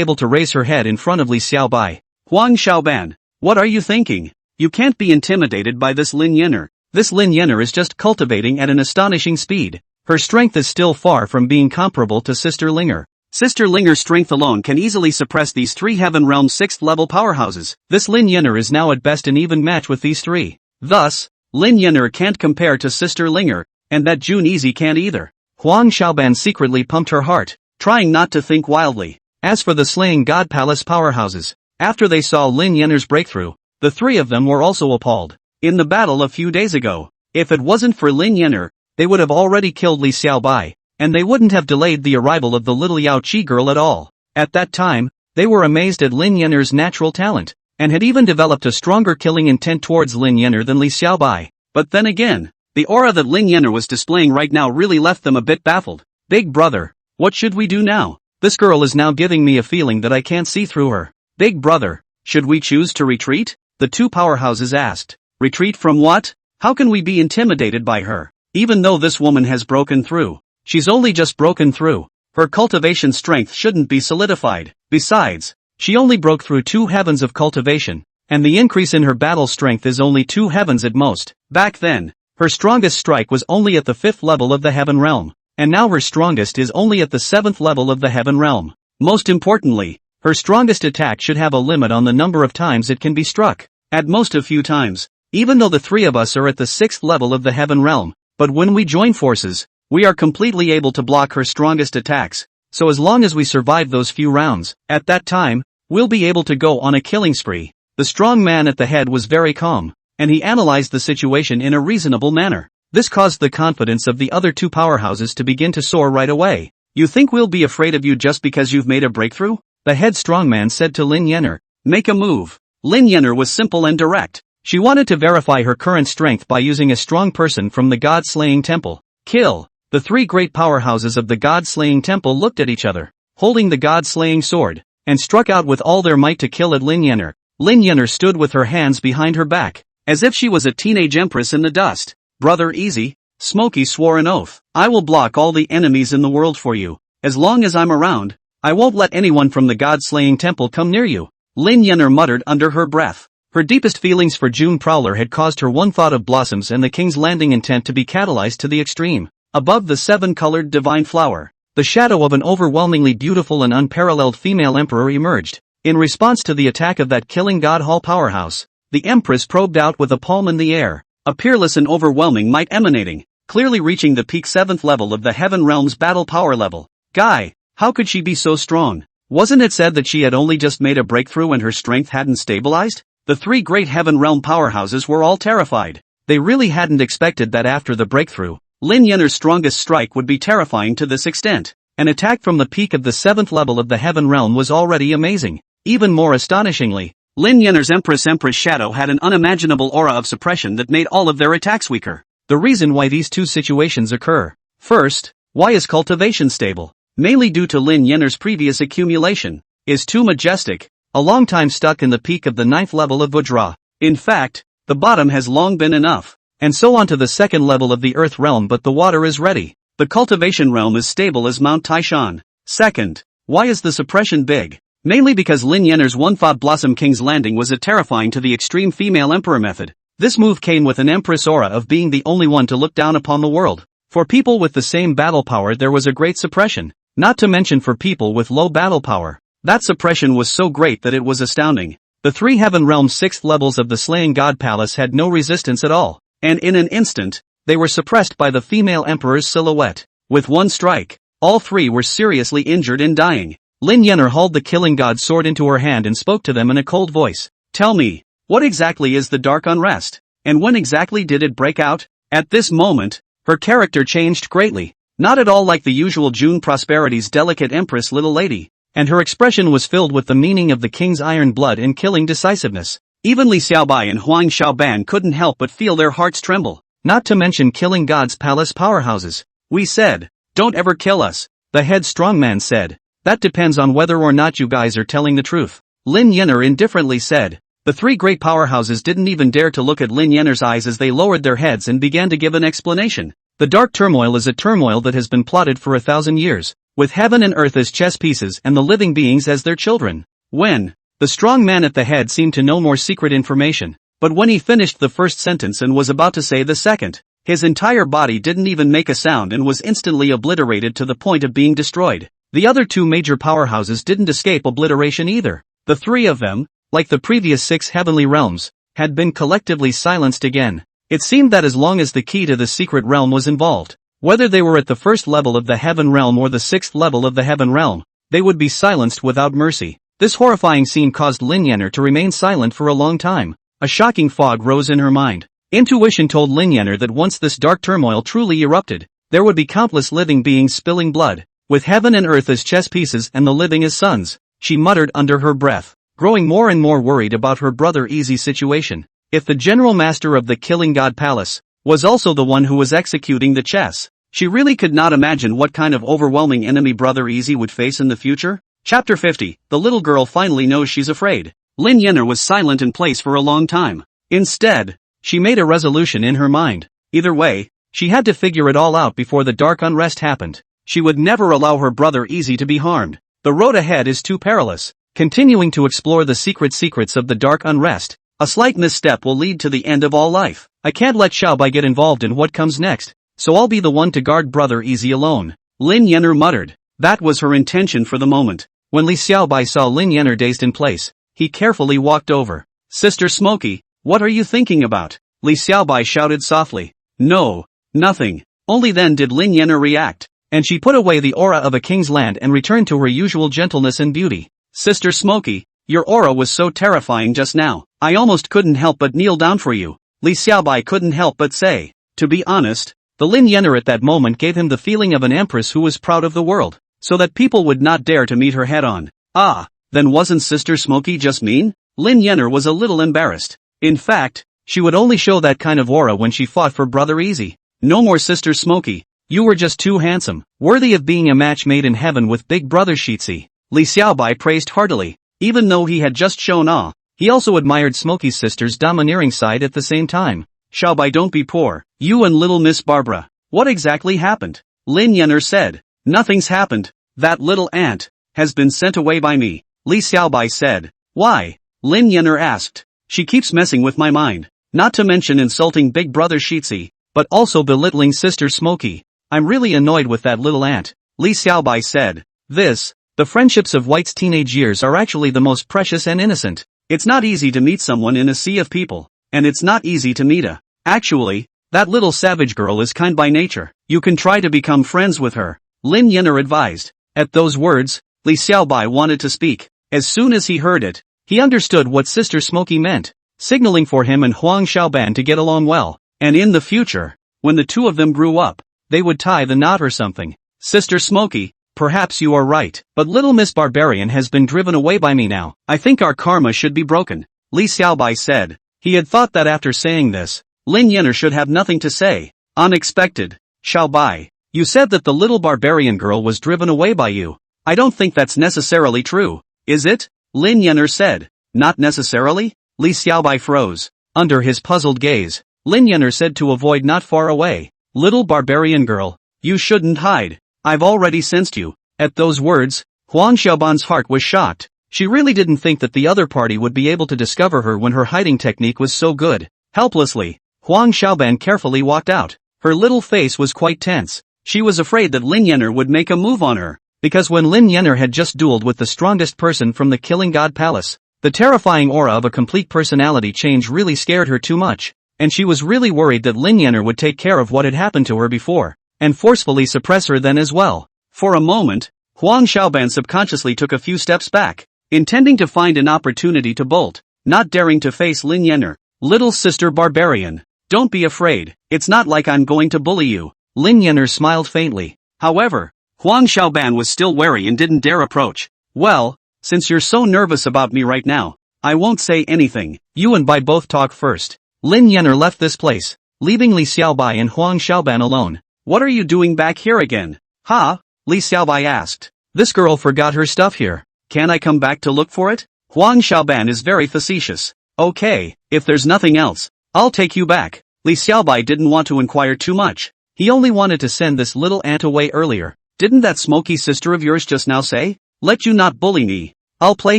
able to raise her head in front of Li Xiaobai. Huang Xiaoban, what are you thinking? You can't be intimidated by this Lin Yenner. This Lin Yenner is just cultivating at an astonishing speed. Her strength is still far from being comparable to Sister Linger. Sister Linger's strength alone can easily suppress these three Heaven Realm 6th level powerhouses. This Lin Yenner is now at best an even match with these three. Thus, Lin Yener can't compare to Sister Linger, and that Jun Easy can't either. Huang Xiaoban secretly pumped her heart, trying not to think wildly. As for the Slaying God Palace powerhouses, after they saw Lin Yener's breakthrough, the three of them were also appalled. In the battle a few days ago, if it wasn't for Lin Yener, they would have already killed Li Xiaobai, and they wouldn't have delayed the arrival of the little Yao Qi girl at all. At that time, they were amazed at Lin Yener's natural talent, and had even developed a stronger killing intent towards Lin Yener than Li Xiaobai. But then again, the aura that Lin Yener was displaying right now really left them a bit baffled. Big brother, what should we do now? This girl is now giving me a feeling that I can't see through her. Big brother, should we choose to retreat? The two powerhouses asked. Retreat from what? How can we be intimidated by her? Even though this woman has broken through, she's only just broken through. Her cultivation strength shouldn't be solidified. Besides, she only broke through 2 heavens of cultivation, and the increase in her battle strength is only 2 heavens at most. Back then, her strongest strike was only at the 5th level of the heaven realm, and now her strongest is only at the 7th level of the heaven realm. Most importantly, her strongest attack should have a limit on the number of times it can be struck. At most a few times, even though the three of us are at the 6th level of the heaven realm, but when we join forces, we are completely able to block her strongest attacks. So as long as we survive those few rounds, at that time, we'll be able to go on a killing spree. The strong man at the head was very calm, and he analyzed the situation in a reasonable manner. This caused the confidence of the other two powerhouses to begin to soar right away. You think we'll be afraid of you just because you've made a breakthrough? The head strongman said to Lin Yener. Make a move. Lin Yener was simple and direct. She wanted to verify her current strength by using a strong person from the God-slaying temple. Kill. The three great powerhouses of the God-slaying temple looked at each other, holding the God-slaying sword, and struck out with all their might to kill at Lin Yener. Lin Yener stood with her hands behind her back, as if she was a teenage empress in the dust. Brother Easy, Smokey swore an oath. I will block all the enemies in the world for you. As long as I'm around, I won't let anyone from the God-slaying temple come near you. Lin Yener muttered under her breath. Her deepest feelings for June Prowler had caused her one thought of blossoms and the King's Landing intent to be catalyzed to the extreme. Above the 7-colored divine flower, the shadow of an overwhelmingly beautiful and unparalleled female emperor emerged. In response to the attack of that killing God Hall powerhouse, the empress probed out with a palm in the air, a peerless and overwhelming might emanating, clearly reaching the peak 7th level of the Heaven Realm's battle power level. Guy, how could she be so strong? Wasn't it said that she had only just made a breakthrough and her strength hadn't stabilized? The three great Heaven Realm powerhouses were all terrified. They really hadn't expected that after the breakthrough, Lin Yener's strongest strike would be terrifying to this extent. An attack from the peak of the 7th level of the Heaven Realm was already amazing. Even more astonishingly, Lin Yener's Empress Shadow had an unimaginable aura of suppression that made all of their attacks weaker. The reason why these two situations occur. First, why is cultivation stable? Mainly due to Lin Yener's previous accumulation, is too majestic, a long time stuck in the peak of the 9th level of Vajra. In fact, the bottom has long been enough, and so on to the 2nd level of the Earth Realm, but the water is ready. The cultivation realm is stable as Mount Taishan. Second, why is the suppression big? Mainly because Lin Yener's one-thought Blossom King's Landing was a terrifying to the extreme female emperor method. This move came with an empress aura of being the only one to look down upon the world. For people with the same battle power there was a great suppression, not to mention for people with low battle power. That suppression was so great that it was astounding. The three Heaven Realm 6th levels of the Slaying God Palace had no resistance at all, and in an instant, they were suppressed by the female emperor's silhouette. With one strike, all three were seriously injured and dying. Lin Yener hauled the killing god sword into her hand and spoke to them in a cold voice. Tell me, what exactly is the dark unrest? And when exactly did it break out? At this moment, her character changed greatly. Not at all like the usual June Prosperity's delicate empress little lady. And her expression was filled with the meaning of the king's iron blood and killing decisiveness. Even Li Xiaobai and Huang Xiaoban couldn't help but feel their hearts tremble. Not to mention killing God's palace powerhouses. We said, don't ever kill us, the head strongman said. That depends on whether or not you guys are telling the truth. Lin Yener indifferently said. The three great powerhouses didn't even dare to look at Lin Yener's eyes as they lowered their heads and began to give an explanation. The dark turmoil is a turmoil that has been plotted for 1,000 years, with heaven and earth as chess pieces and the living beings as their children. When the strong man at the head seemed to know more secret information, but when he finished the first sentence and was about to say the second, his entire body didn't even make a sound and was instantly obliterated to the point of being destroyed. The other two major powerhouses didn't escape obliteration either. The three of them, like the previous 6 heavenly realms, had been collectively silenced again. It seemed that as long as the key to the secret realm was involved, whether they were at the first level of the heaven realm or the sixth level of the heaven realm, they would be silenced without mercy. This horrifying scene caused Lin Yener to remain silent for a long time. A shocking fog rose in her mind. Intuition told Lin Yener that once this dark turmoil truly erupted, there would be countless living beings spilling blood, with heaven and earth as chess pieces and the living as sons. She muttered under her breath, growing more and more worried about her brother Easy's situation. If the general master of the Killing God Palace was also the one who was executing the chess, she really could not imagine what kind of overwhelming enemy brother Easy would face in the future. Chapter 50. The little girl finally knows she's afraid. Lin Yener was silent in place for a long time. Instead, she made a resolution in her mind. Either way, she had to figure it all out before the dark unrest happened. She would never allow her brother Easy to be harmed. The road ahead is too perilous. Continuing to explore the secrets of the dark unrest, a slight misstep will lead to the end of all life. I can't let Xiaobai get involved in what comes next, so I'll be the one to guard brother Easy alone. Lin Yener muttered. That was her intention for the moment. When Li Xiaobai saw Lin Yener dazed in place, he carefully walked over. Sister Smoky, what are you thinking about? Li Xiaobai shouted softly. No, nothing. Only then did Lin Yener react, and she put away the aura of a king's land and returned to her usual gentleness and beauty. Sister Smoky, your aura was so terrifying just now, I almost couldn't help but kneel down for you. Li Xiaobai couldn't help but say. To be honest, the Lin Yener at that moment gave him the feeling of an empress who was proud of the world, so that people would not dare to meet her head on. Ah, then wasn't Sister Smoky just mean? Lin Yener was a little embarrassed. In fact, she would only show that kind of aura when she fought for brother Easy. No more Sister Smoky, you were just too handsome, worthy of being a match made in heaven with big brother Shitzi. Li Xiaobai praised heartily. Even though he had just shown awe, he also admired Smoky's sister's domineering side at the same time. Xiaobai, don't be poor. You and little Miss Barbara. What exactly happened? Lin Yener said. Nothing's happened. That little ant has been sent away by me. Li Xiaobai said. Why? Lin Yener asked. She keeps messing with my mind. Not to mention insulting big brother Shitzi, but also belittling Sister Smoky. I'm really annoyed with that little ant. Li Xiaobai said. The friendships of White's teenage years are actually the most precious and innocent. It's not easy to meet someone in a sea of people, and it's not easy to meet a. Actually, that little savage girl is kind by nature. You can try to become friends with her, Lin Yener advised. At those words, Li Xiaobai wanted to speak. As soon as he heard it, he understood what Sister Smoky meant, signaling for him and Huang Xiaoban to get along well, and in the future, when the two of them grew up, they would tie the knot or something. Sister Smoky, perhaps you are right, but little Miss Barbarian has been driven away by me now. I think our karma should be broken, Li Xiaobai said. He had thought that after saying this, Lin Yener should have nothing to say. Unexpected. Xiaobai, you said that the little barbarian girl was driven away by you. I don't think that's necessarily true, is it? Lin Yener said. Not necessarily? Li Xiaobai froze. Under his puzzled gaze, Lin Yener said to avoid not far away. Little barbarian girl, you shouldn't hide. I've already sensed you. At those words, Huang Xiaoban's heart was shocked. She really didn't think that the other party would be able to discover her when her hiding technique was so good. Helplessly, Huang Xiaoban carefully walked out. Her little face was quite tense. She was afraid that Lin Yener would make a move on her, because when Lin Yener had just dueled with the strongest person from the Killing God Palace, the terrifying aura of a complete personality change really scared her too much, and she was really worried that Lin Yener would take care of what had happened to her before, and forcefully suppress her then as well. For a moment, Huang Xiaoban subconsciously took a few steps back, intending to find an opportunity to bolt, not daring to face Lin Yener. Little sister barbarian, don't be afraid, it's not like I'm going to bully you. Lin Yener smiled faintly. However, Huang Xiaoban was still wary and didn't dare approach. Well, since you're so nervous about me right now, I won't say anything. You and Bai both talk first. Lin Yener left this place, leaving Li Xiaobai and Huang Xiaoban alone. What are you doing back here again? Huh? Li Xiaobai asked. This girl forgot her stuff here. Can I come back to look for it? Huang Xiaoban is very facetious. Okay, if there's nothing else, I'll take you back. Li Xiaobai didn't want to inquire too much. He only wanted to send this little ant away earlier. Didn't that smoky sister of yours just now say? Let you not bully me. I'll play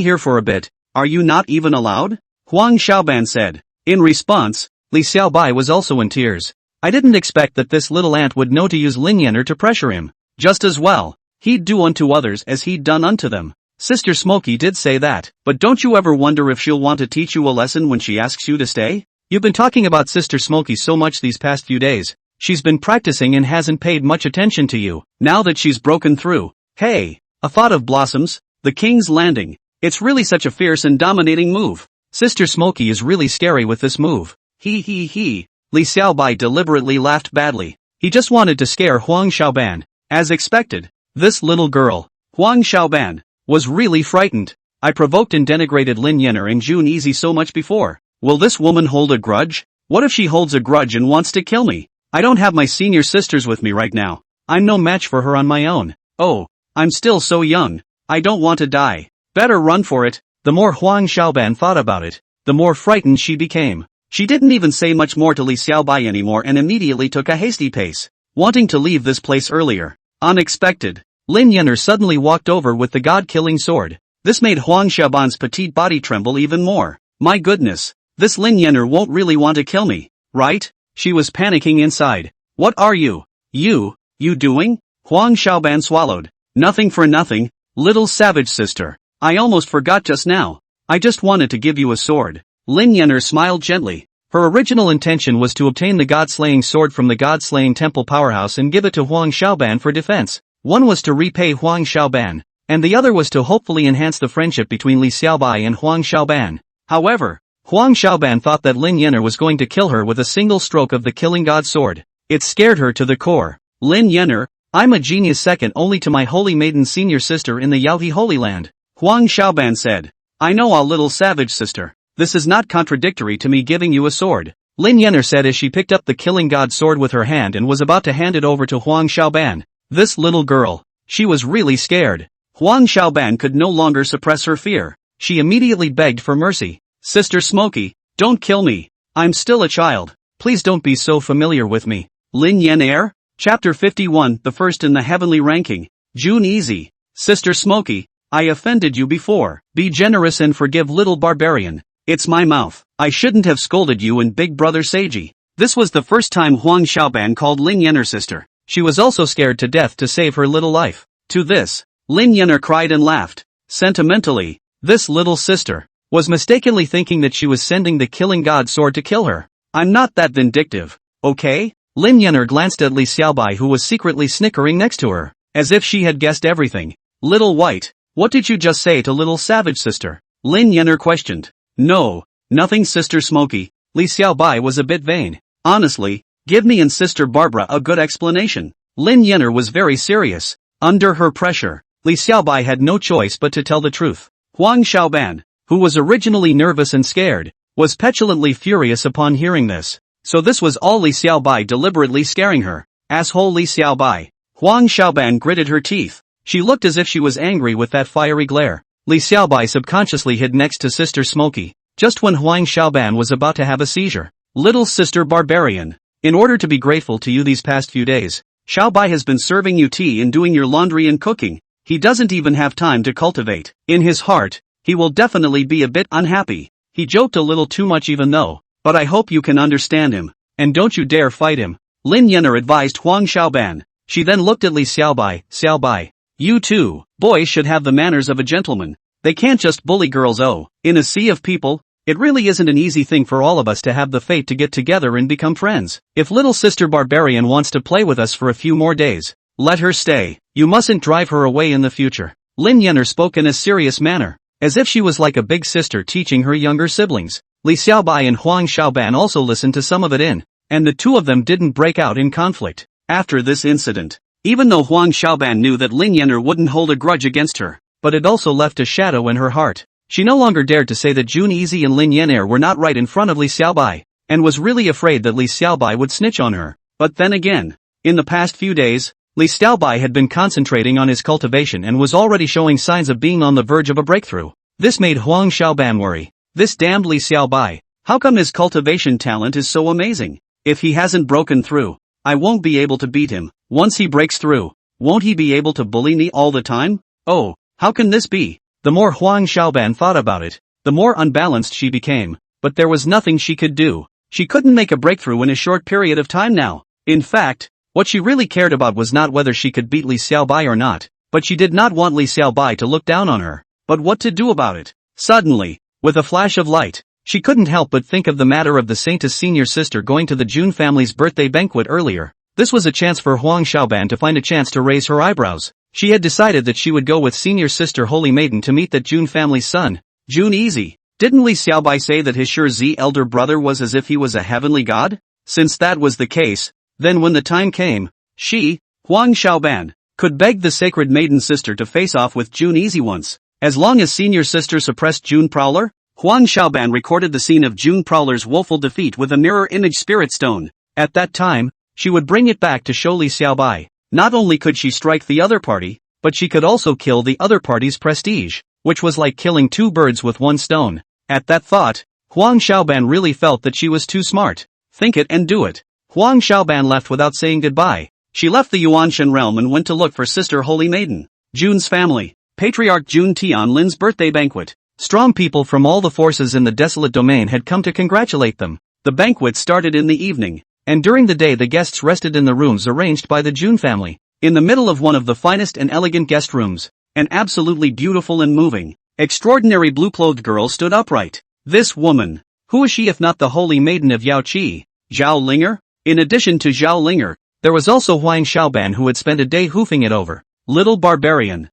here for a bit. Are you not even allowed? Huang Xiaoban said. In response, Li Xiaobai was also in tears. I didn't expect that this little ant would know to use Lin Yener to pressure him. Just as well, he'd do unto others as he'd done unto them. Sister Smoky did say that, but don't you ever wonder if she'll want to teach you a lesson when she asks you to stay? You've been talking about Sister Smokey so much these past few days. She's been practicing and hasn't paid much attention to you. Now that she's broken through. Hey, a thought of blossoms, the King's Landing. It's really such a fierce and dominating move. Sister Smokey is really scary with this move. He. Li Xiaobai deliberately laughed badly. He just wanted to scare Huang Xiaoban. As expected, this little girl, Huang Xiaoban, was really frightened. I provoked and denigrated Lin Yener and Jun Easy so much before. Will this woman hold a grudge? What if she holds a grudge and wants to kill me? I don't have my senior sisters with me right now. I'm no match for her on my own. Oh, I'm still so young. I don't want to die. Better run for it. The more Huang Xiaoban thought about it, the more frightened she became. She didn't even say much more to Li Xiaobai anymore and immediately took a hasty pace, wanting to leave this place earlier. Unexpected. Lin Yener suddenly walked over with the god-killing sword. This made Huang Xiaoban's petite body tremble even more. My goodness, this Lin Yener won't really want to kill me, right? She was panicking inside. What are you? You doing? Huang Xiaoban swallowed. Nothing for nothing, little savage sister. I almost forgot just now. I just wanted to give you a sword. Lin Yener smiled gently. Her original intention was to obtain the god-slaying sword from the god-slaying temple powerhouse and give it to Huang Xiaoban for defense. One was to repay Huang Xiaoban, and the other was to hopefully enhance the friendship between Li Xiaobai and Huang Xiaoban. However, Huang Xiaoban thought that Lin Yener was going to kill her with a single stroke of the killing god sword. It scared her to the core. Lin Yener, I'm a genius second only to my holy maiden senior sister in the Yaohe Holy Land. Huang Xiaoban said. I know a little savage sister. This is not contradictory to me giving you a sword. Lin Yener said as she picked up the killing god sword with her hand and was about to hand it over to Huang Xiaoban. This little girl. She was really scared. Huang Xiaoban could no longer suppress her fear. She immediately begged for mercy. Sister Smokey, don't kill me. I'm still a child. Please don't be so familiar with me. Lin Yener? Chapter 51, the first in the heavenly ranking. Jun Easy. Sister Smokey, I offended you before. Be generous and forgive little barbarian. It's my mouth. I shouldn't have scolded you and big brother Seiji. This was the first time Huang Xiaoban called Lin Yener sister. She was also scared to death to save her little life. To this, Lin Yener cried and laughed. Sentimentally, this little sister was mistakenly thinking that she was sending the killing god sword to kill her. I'm not that vindictive, okay? Lin Yener glanced at Li Xiaobai who was secretly snickering next to her, as if she had guessed everything. Little white, what did you just say to little savage sister? Lin Yener questioned. No, nothing Sister Smokey. Li Xiaobai was a bit vain. Honestly, give me and Sister Barbara a good explanation. Lin Yener was very serious. Under her pressure, Li Xiaobai had no choice but to tell the truth. Huang Xiaoban, who was originally nervous and scared, was petulantly furious upon hearing this. So this was all Li Xiaobai deliberately scaring her. Asshole Li Xiaobai. Huang Xiaoban gritted her teeth. She looked as if she was angry with that fiery glare. Li Xiaobai subconsciously hid next to Sister Smokey, just when Huang Xiaoban was about to have a seizure. Little Sister Barbarian, in order to be grateful to you these past few days, Xiaobai has been serving you tea and doing your laundry and cooking. He doesn't even have time to cultivate. In his heart, he will definitely be a bit unhappy. He joked a little too much even though, but I hope you can understand him. And don't you dare fight him. Lin Yener advised Huang Xiaoban. She then looked at Li Xiaobai. Xiaobai, you too, boys should have the manners of a gentleman. They can't just bully girls. Oh, in a sea of people, it really isn't an easy thing for all of us to have the fate to get together and become friends. If little Sister Barbarian wants to play with us for a few more days, let her stay. You mustn't drive her away in the future. Lin Yener spoke in a serious manner, as if she was like a big sister teaching her younger siblings. Li Xiaobai and Huang Xiaoban also listened to some of it and the two of them didn't break out in conflict. After this incident, even though Huang Xiaoban knew that Lin Yener wouldn't hold a grudge against her, but it also left a shadow in her heart. She no longer dared to say that Jun Easy and Lin Yener were not right in front of Li Xiaobai, and was really afraid that Li Xiaobai would snitch on her. But then again, in the past few days, Li Xiaobai had been concentrating on his cultivation and was already showing signs of being on the verge of a breakthrough. This made Huang Xiaoban worry. This damned Li Xiaobai, how come his cultivation talent is so amazing? If he hasn't broken through, I won't be able to beat him. Once he breaks through, won't he be able to bully me all the time? Oh, how can this be? The more Huang Xiaoban thought about it, the more unbalanced she became, but there was nothing she could do. She couldn't make a breakthrough in a short period of time now. In fact, what she really cared about was not whether she could beat Li Xiaobai or not, but she did not want Li Xiaobai to look down on her. But what to do about it? Suddenly, with a flash of light, She couldn't help but think of the matter of the Saintess senior sister going to the Jun family's birthday banquet earlier. This was a chance for Huang Xiaoban to find a chance to raise her eyebrows. She had decided that she would go with senior sister Holy Maiden to meet that Jun family's son, Jun Easy. Didn't Li Xiaobai say that his Shi elder brother was as if he was a heavenly god? Since that was the case, then when the time came, she, Huang Xiaoban, could beg the sacred maiden sister to face off with Jun Easy once. As long as senior sister suppressed Jun Prowler, Huang Xiaoban recorded the scene of Jun Prowler's woeful defeat with a mirror image spirit stone. At that time, she would bring it back to show Li Xiaobai. Not only could she strike the other party, but she could also kill the other party's prestige, which was like killing two birds with one stone. At that thought, Huang Xiaoban really felt that she was too smart. Think it and do it. Huang Xiaoban left without saying goodbye. She left the Yuanshan realm and went to look for Sister Holy Maiden. Jun's family. Patriarch Jun Tianlin's birthday banquet. Strong people from all the forces in the desolate domain had come to congratulate them. The banquet started in the evening, and during the day the guests rested in the rooms arranged by the Jun family. In the middle of one of the finest and elegant guest rooms, an absolutely beautiful and moving, extraordinary blue-clothed girl stood upright. This woman, who is she if not the Holy Maiden of Yaoqi, Zhao Linger? In addition to Zhao Linger, there was also Huang Xiaoban who had spent a day hoofing it over. Little barbarian,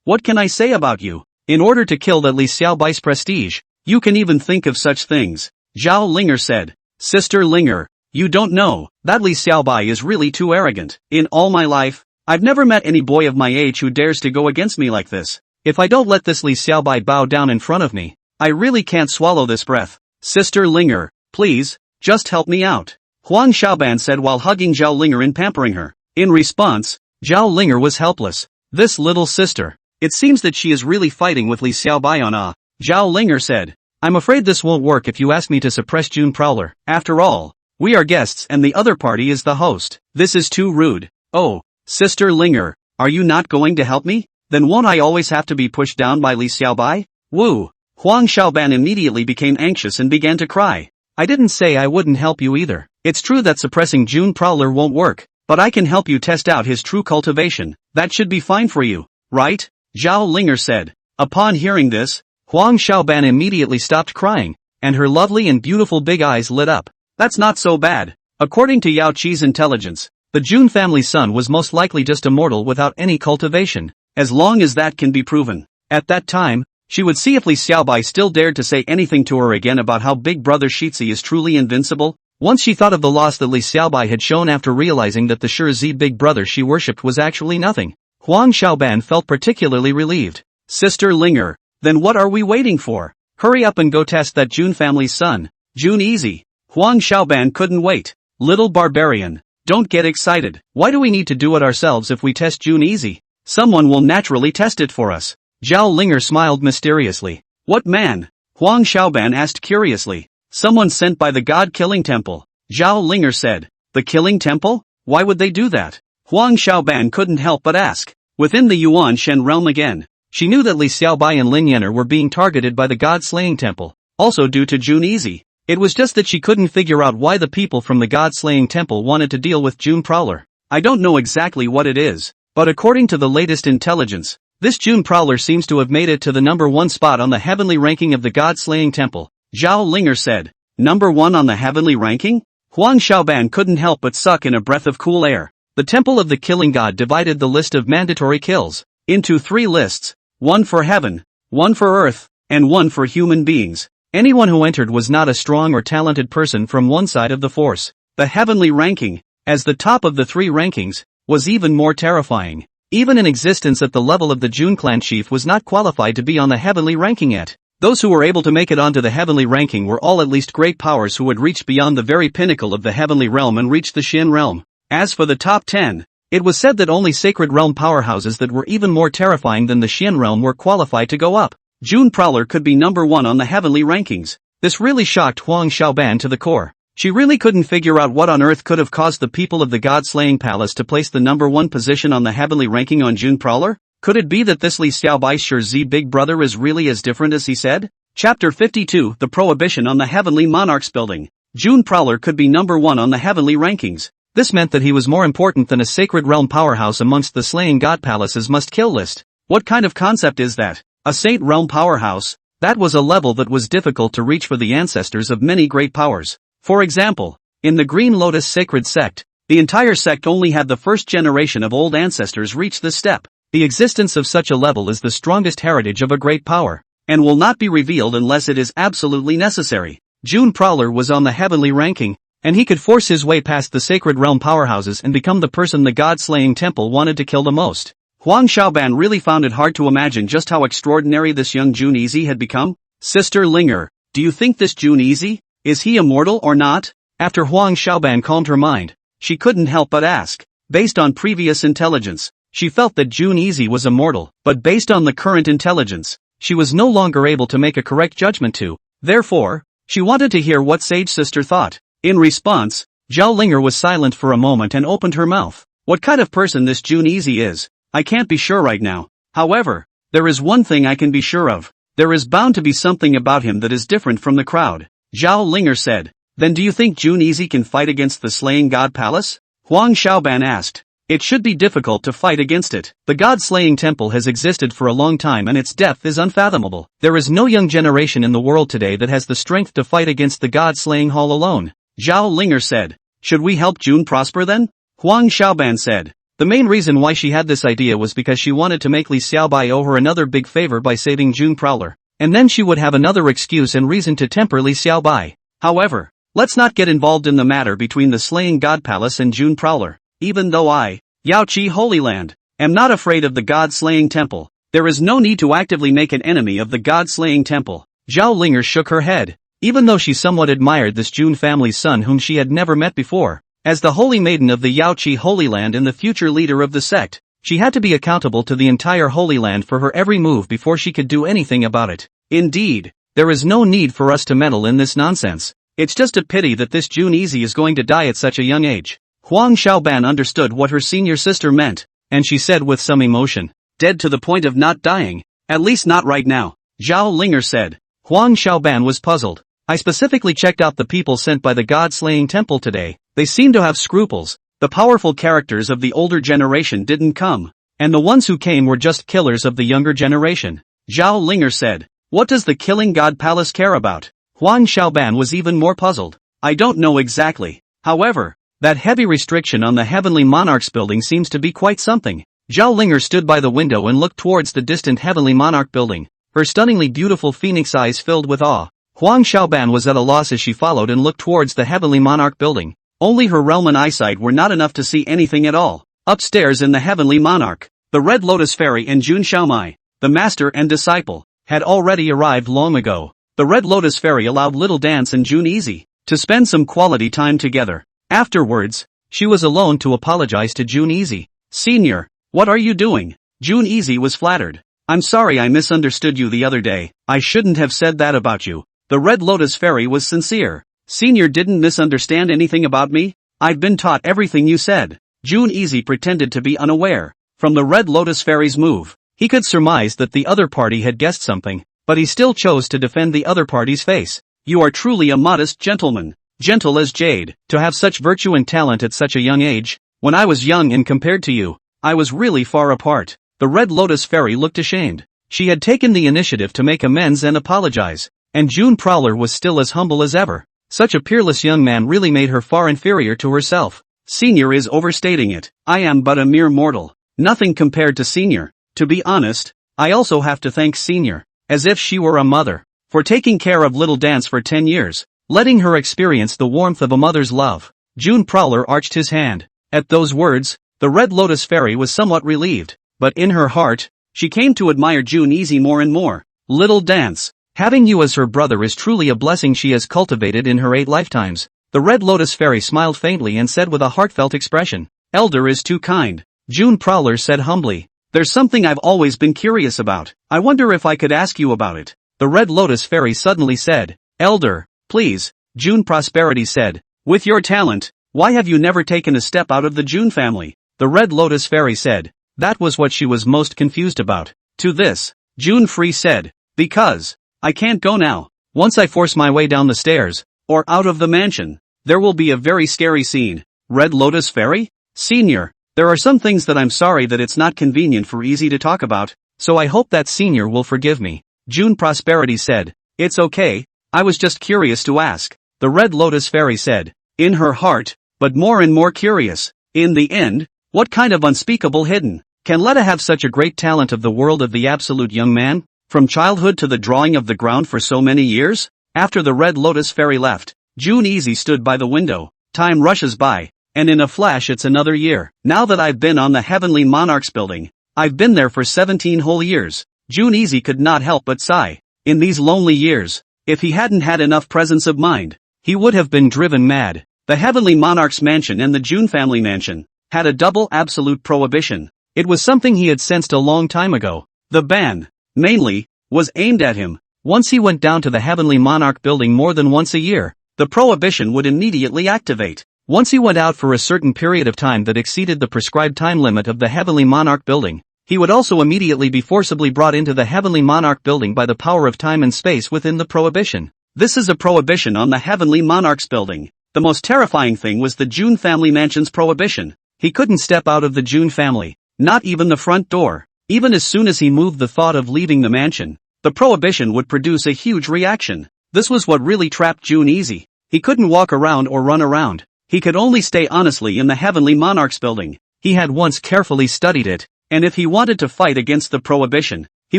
what can I say about you? In order to kill that Li Xiaobai's prestige, you can even think of such things. Zhao Linger said, Sister Linger, you don't know, that Li Xiaobai is really too arrogant. In all my life, I've never met any boy of my age who dares to go against me like this. If I don't let this Li Xiaobai bow down in front of me, I really can't swallow this breath. Sister Linger, please, just help me out. Huang Xiaoban said while hugging Zhao Linger and pampering her. In response, Zhao Linger was helpless. This little sister. It seems that she is really fighting with Li Xiaobai on Zhao Linger said. I'm afraid this won't work if you ask me to suppress Jun Prowler. After all, we are guests and the other party is the host. This is too rude. Oh, Sister Linger, are you not going to help me? Then won't I always have to be pushed down by Li Xiaobai? Woo! Huang Xiaoban immediately became anxious and began to cry. I didn't say I wouldn't help you either. It's true that suppressing Jun Prowler won't work, but I can help you test out his true cultivation. That should be fine for you, right? Zhao Linger said. Upon hearing this, Huang Xiaoban immediately stopped crying, and her lovely and beautiful big eyes lit up. That's not so bad. According to Yao Qi's intelligence, the Jun family's son was most likely just a mortal without any cultivation. As long as that can be proven. At that time, she would see if Li Xiaobai still dared to say anything to her again about how Big Brother Shitzi is truly invincible. Once she thought of the loss that Li Xiaobai had shown after realizing that the Shi Big Brother she worshipped was actually nothing. Huang Xiaoban felt particularly relieved. Sister Linger, then what are we waiting for? Hurry up and go test that Jun family's son, Jun Easy. Huang Xiaoban couldn't wait. Little barbarian, don't get excited. Why do we need to do it ourselves if we test Jun Easy? Someone will naturally test it for us. Zhao Linger smiled mysteriously. What man? Huang Xiaoban asked curiously. Someone sent by the God-killing temple. Zhao Linger said. The killing temple? Why would they do that? Huang Xiaoban couldn't help but ask. Within the Yuan Shen realm again, she knew that Li Xiaobai and Lin Yener were being targeted by the God-slaying temple, also due to Jun Easy. It was just that she couldn't figure out why the people from the God-slaying temple wanted to deal with Jun Prowler. I don't know exactly what it is, but according to the latest intelligence, this Jun Prowler seems to have made it to the number 1 spot on the heavenly ranking of the God-slaying temple. Zhao Linger said. Number 1 on the heavenly ranking? Huang Xiaoban couldn't help but suck in a breath of cool air. The Temple of the Killing God divided the list of mandatory kills into 3 lists, 1 for heaven, 1 for earth, and 1 for human beings. Anyone who entered was not a strong or talented person from one side of the force. The heavenly ranking, as the top of the 3 rankings, was even more terrifying. Even in existence at the level of the Jun clan chief was not qualified to be on the heavenly ranking yet. Those who were able to make it onto the heavenly ranking were all at least great powers who had reached beyond the very pinnacle of the heavenly realm and reached the Xin realm. As for the top 10, it was said that only sacred realm powerhouses that were even more terrifying than the Xin realm were qualified to go up. Jun Prowler could be number 1 on the heavenly rankings. This really shocked Huang Xiaoban to the core. She really couldn't figure out what on earth could have caused the people of the God-slaying palace to place the number 1 position on the heavenly ranking on Jun Prowler. Could it be that this Li Xiaobai Shi Big Brother is really as different as he said? Chapter 52, The Prohibition on the Heavenly Monarchs Building. Jun Prowler could be number 1 on the heavenly rankings. This meant that he was more important than a sacred realm powerhouse amongst the slaying god palaces must-kill list. What kind of concept is that? A saint realm powerhouse? That was a level that was difficult to reach for the ancestors of many great powers. For example, in the Green Lotus Sacred Sect, the entire sect only had the first generation of old ancestors reach this step. The existence of such a level is the strongest heritage of a great power, and will not be revealed unless it is absolutely necessary. June Prowler was on the heavenly ranking, and he could force his way past the sacred realm powerhouses and become the person the god-slaying temple wanted to kill the most. Huang Xiaoban really found it hard to imagine just how extraordinary this young Jun Easy had become. Sister Linger, do you think this Jun Easy, is he immortal or not? After Huang Xiaoban calmed her mind, she couldn't help but ask. Based on previous intelligence, she felt that Jun Easy was immortal, but based on the current intelligence, she was no longer able to make a correct judgment to. Therefore, she wanted to hear what Sage Sister thought. In response, Zhao Linger was silent for a moment and opened her mouth. What kind of person this Jun Easy is, I can't be sure right now. However, there is one thing I can be sure of. There is bound to be something about him that is different from the crowd. Zhao Linger said. Then do you think Jun Easy can fight against the Slaying God Palace? Huang Xiaoban asked. It should be difficult to fight against it. The God-slaying temple has existed for a long time and its depth is unfathomable. There is no young generation in the world today that has the strength to fight against the God-slaying hall alone. Zhao Linger said. Should we help June prosper then? Huang Xiaoban said. The main reason why she had this idea was because she wanted to make Li Xiaobai owe her another big favor by saving June Prowler, and then she would have another excuse and reason to temper Li Xiaobai. However, let's not get involved in the matter between the Slaying God Palace and June Prowler. Even though I, Yao Qi Holy Land, am not afraid of the God-slaying temple, there is no need to actively make an enemy of the God-slaying temple. Zhao Linger shook her head. Even though she somewhat admired this June family's son whom she had never met before, as the holy maiden of the Yao Qi Holy Land and the future leader of the sect, she had to be accountable to the entire Holy Land for her every move before she could do anything about it. Indeed, there is no need for us to meddle in this nonsense. It's just a pity that this Jun Easy is going to die at such a young age. Huang Xiaoban understood what her senior sister meant, and she said with some emotion, dead to the point of not dying, at least not right now. Zhao Linger said. Huang Xiaoban was puzzled. I specifically checked out the people sent by the God-slaying temple today. They seem to have scruples. The powerful characters of the older generation didn't come, and the ones who came were just killers of the younger generation. Zhao Linger said. What does the Killing God Palace care about? Huang Xiaoban was even more puzzled. I don't know exactly. However, that heavy restriction on the Heavenly Monarch's building seems to be quite something. Zhao Linger stood by the window and looked towards the distant Heavenly Monarch building, her stunningly beautiful phoenix eyes filled with awe. Huang Xiaoban was at a loss as she followed and looked towards the Heavenly Monarch building. Only her realm and eyesight were not enough to see anything at all. Upstairs in the Heavenly Monarch, the Red Lotus Fairy and Jun Xiaomai, the master and disciple, had already arrived long ago. The Red Lotus Fairy allowed Little Dance and Jun Easy to spend some quality time together. Afterwards, she was alone to apologize to Jun Easy. Senior, what are you doing? Jun Easy was flattered. I'm sorry I misunderstood you the other day. I shouldn't have said that about you. The Red Lotus Fairy was sincere. Senior didn't misunderstand anything about me. I've been taught everything you said. Jun Easy pretended to be unaware. From the Red Lotus Fairy's move, he could surmise that the other party had guessed something, but he still chose to defend the other party's face. You are truly a modest gentleman. Gentle as jade, to have such virtue and talent at such a young age. When I was young and compared to you, I was really far apart. The Red Lotus Fairy looked ashamed. She had taken the initiative to make amends and apologize, and June Prowler was still as humble as ever. Such a peerless young man really made her far inferior to herself. Senior is overstating it. I am but a mere mortal. Nothing compared to Senior. To be honest, I also have to thank Senior, as if she were a mother, for taking care of Little Dance for 10 years. Letting her experience the warmth of a mother's love. June Prowler arched his hand. At those words, the Red Lotus Fairy was somewhat relieved, but in her heart, she came to admire Jun Easy more and more. Little Dance, having you as her brother is truly a blessing she has cultivated in her 8 lifetimes. The Red Lotus Fairy smiled faintly and said with a heartfelt expression. Elder is too kind. June Prowler said humbly. There's something I've always been curious about. I wonder if I could ask you about it. The Red Lotus Fairy suddenly said. Elder. Please, June Prosperity said. With your talent, why have you never taken a step out of the June family? The Red Lotus Fairy said. That was what she was most confused about. To this, June Free said. Because I can't go now. Once I force my way down the stairs, or out of the mansion, there will be a very scary scene. Red Lotus Fairy? Senior, there are some things that I'm sorry that it's not convenient for Easy to talk about, so I hope that Senior will forgive me. June Prosperity said. It's okay, I was just curious to ask. The Red Lotus Fairy said. In her heart, but more and more curious. In the end, what kind of unspeakable hidden? Can Letta have such a great talent of the world of the absolute young man? From childhood to the drawing of the ground for so many years? After the Red Lotus Fairy left, June Easy stood by the window. Time rushes by, and in a flash it's another year. Now that I've been on the Heavenly Monarchs building, I've been there for 17 whole years. June Easy could not help but sigh. In these lonely years, if he hadn't had enough presence of mind, he would have been driven mad. The Heavenly Monarchs mansion and the June family mansion had a double absolute prohibition. It was something he had sensed a long time ago. The ban, mainly, was aimed at him. Once he went down to the Heavenly Monarch building more than once a year, the prohibition would immediately activate. Once he went out for a certain period of time that exceeded the prescribed time limit of the Heavenly Monarch building, he would also immediately be forcibly brought into the Heavenly Monarch building by the power of time and space within the prohibition. This is a prohibition on the Heavenly Monarchs building. The most terrifying thing was the June family mansion's prohibition. He couldn't step out of the June family, not even the front door. Even as soon as he moved the thought of leaving the mansion, the prohibition would produce a huge reaction. This was what really trapped June Easy. He couldn't walk around or run around. He could only stay honestly in the Heavenly Monarchs building. He had once carefully studied it, and if he wanted to fight against the prohibition, he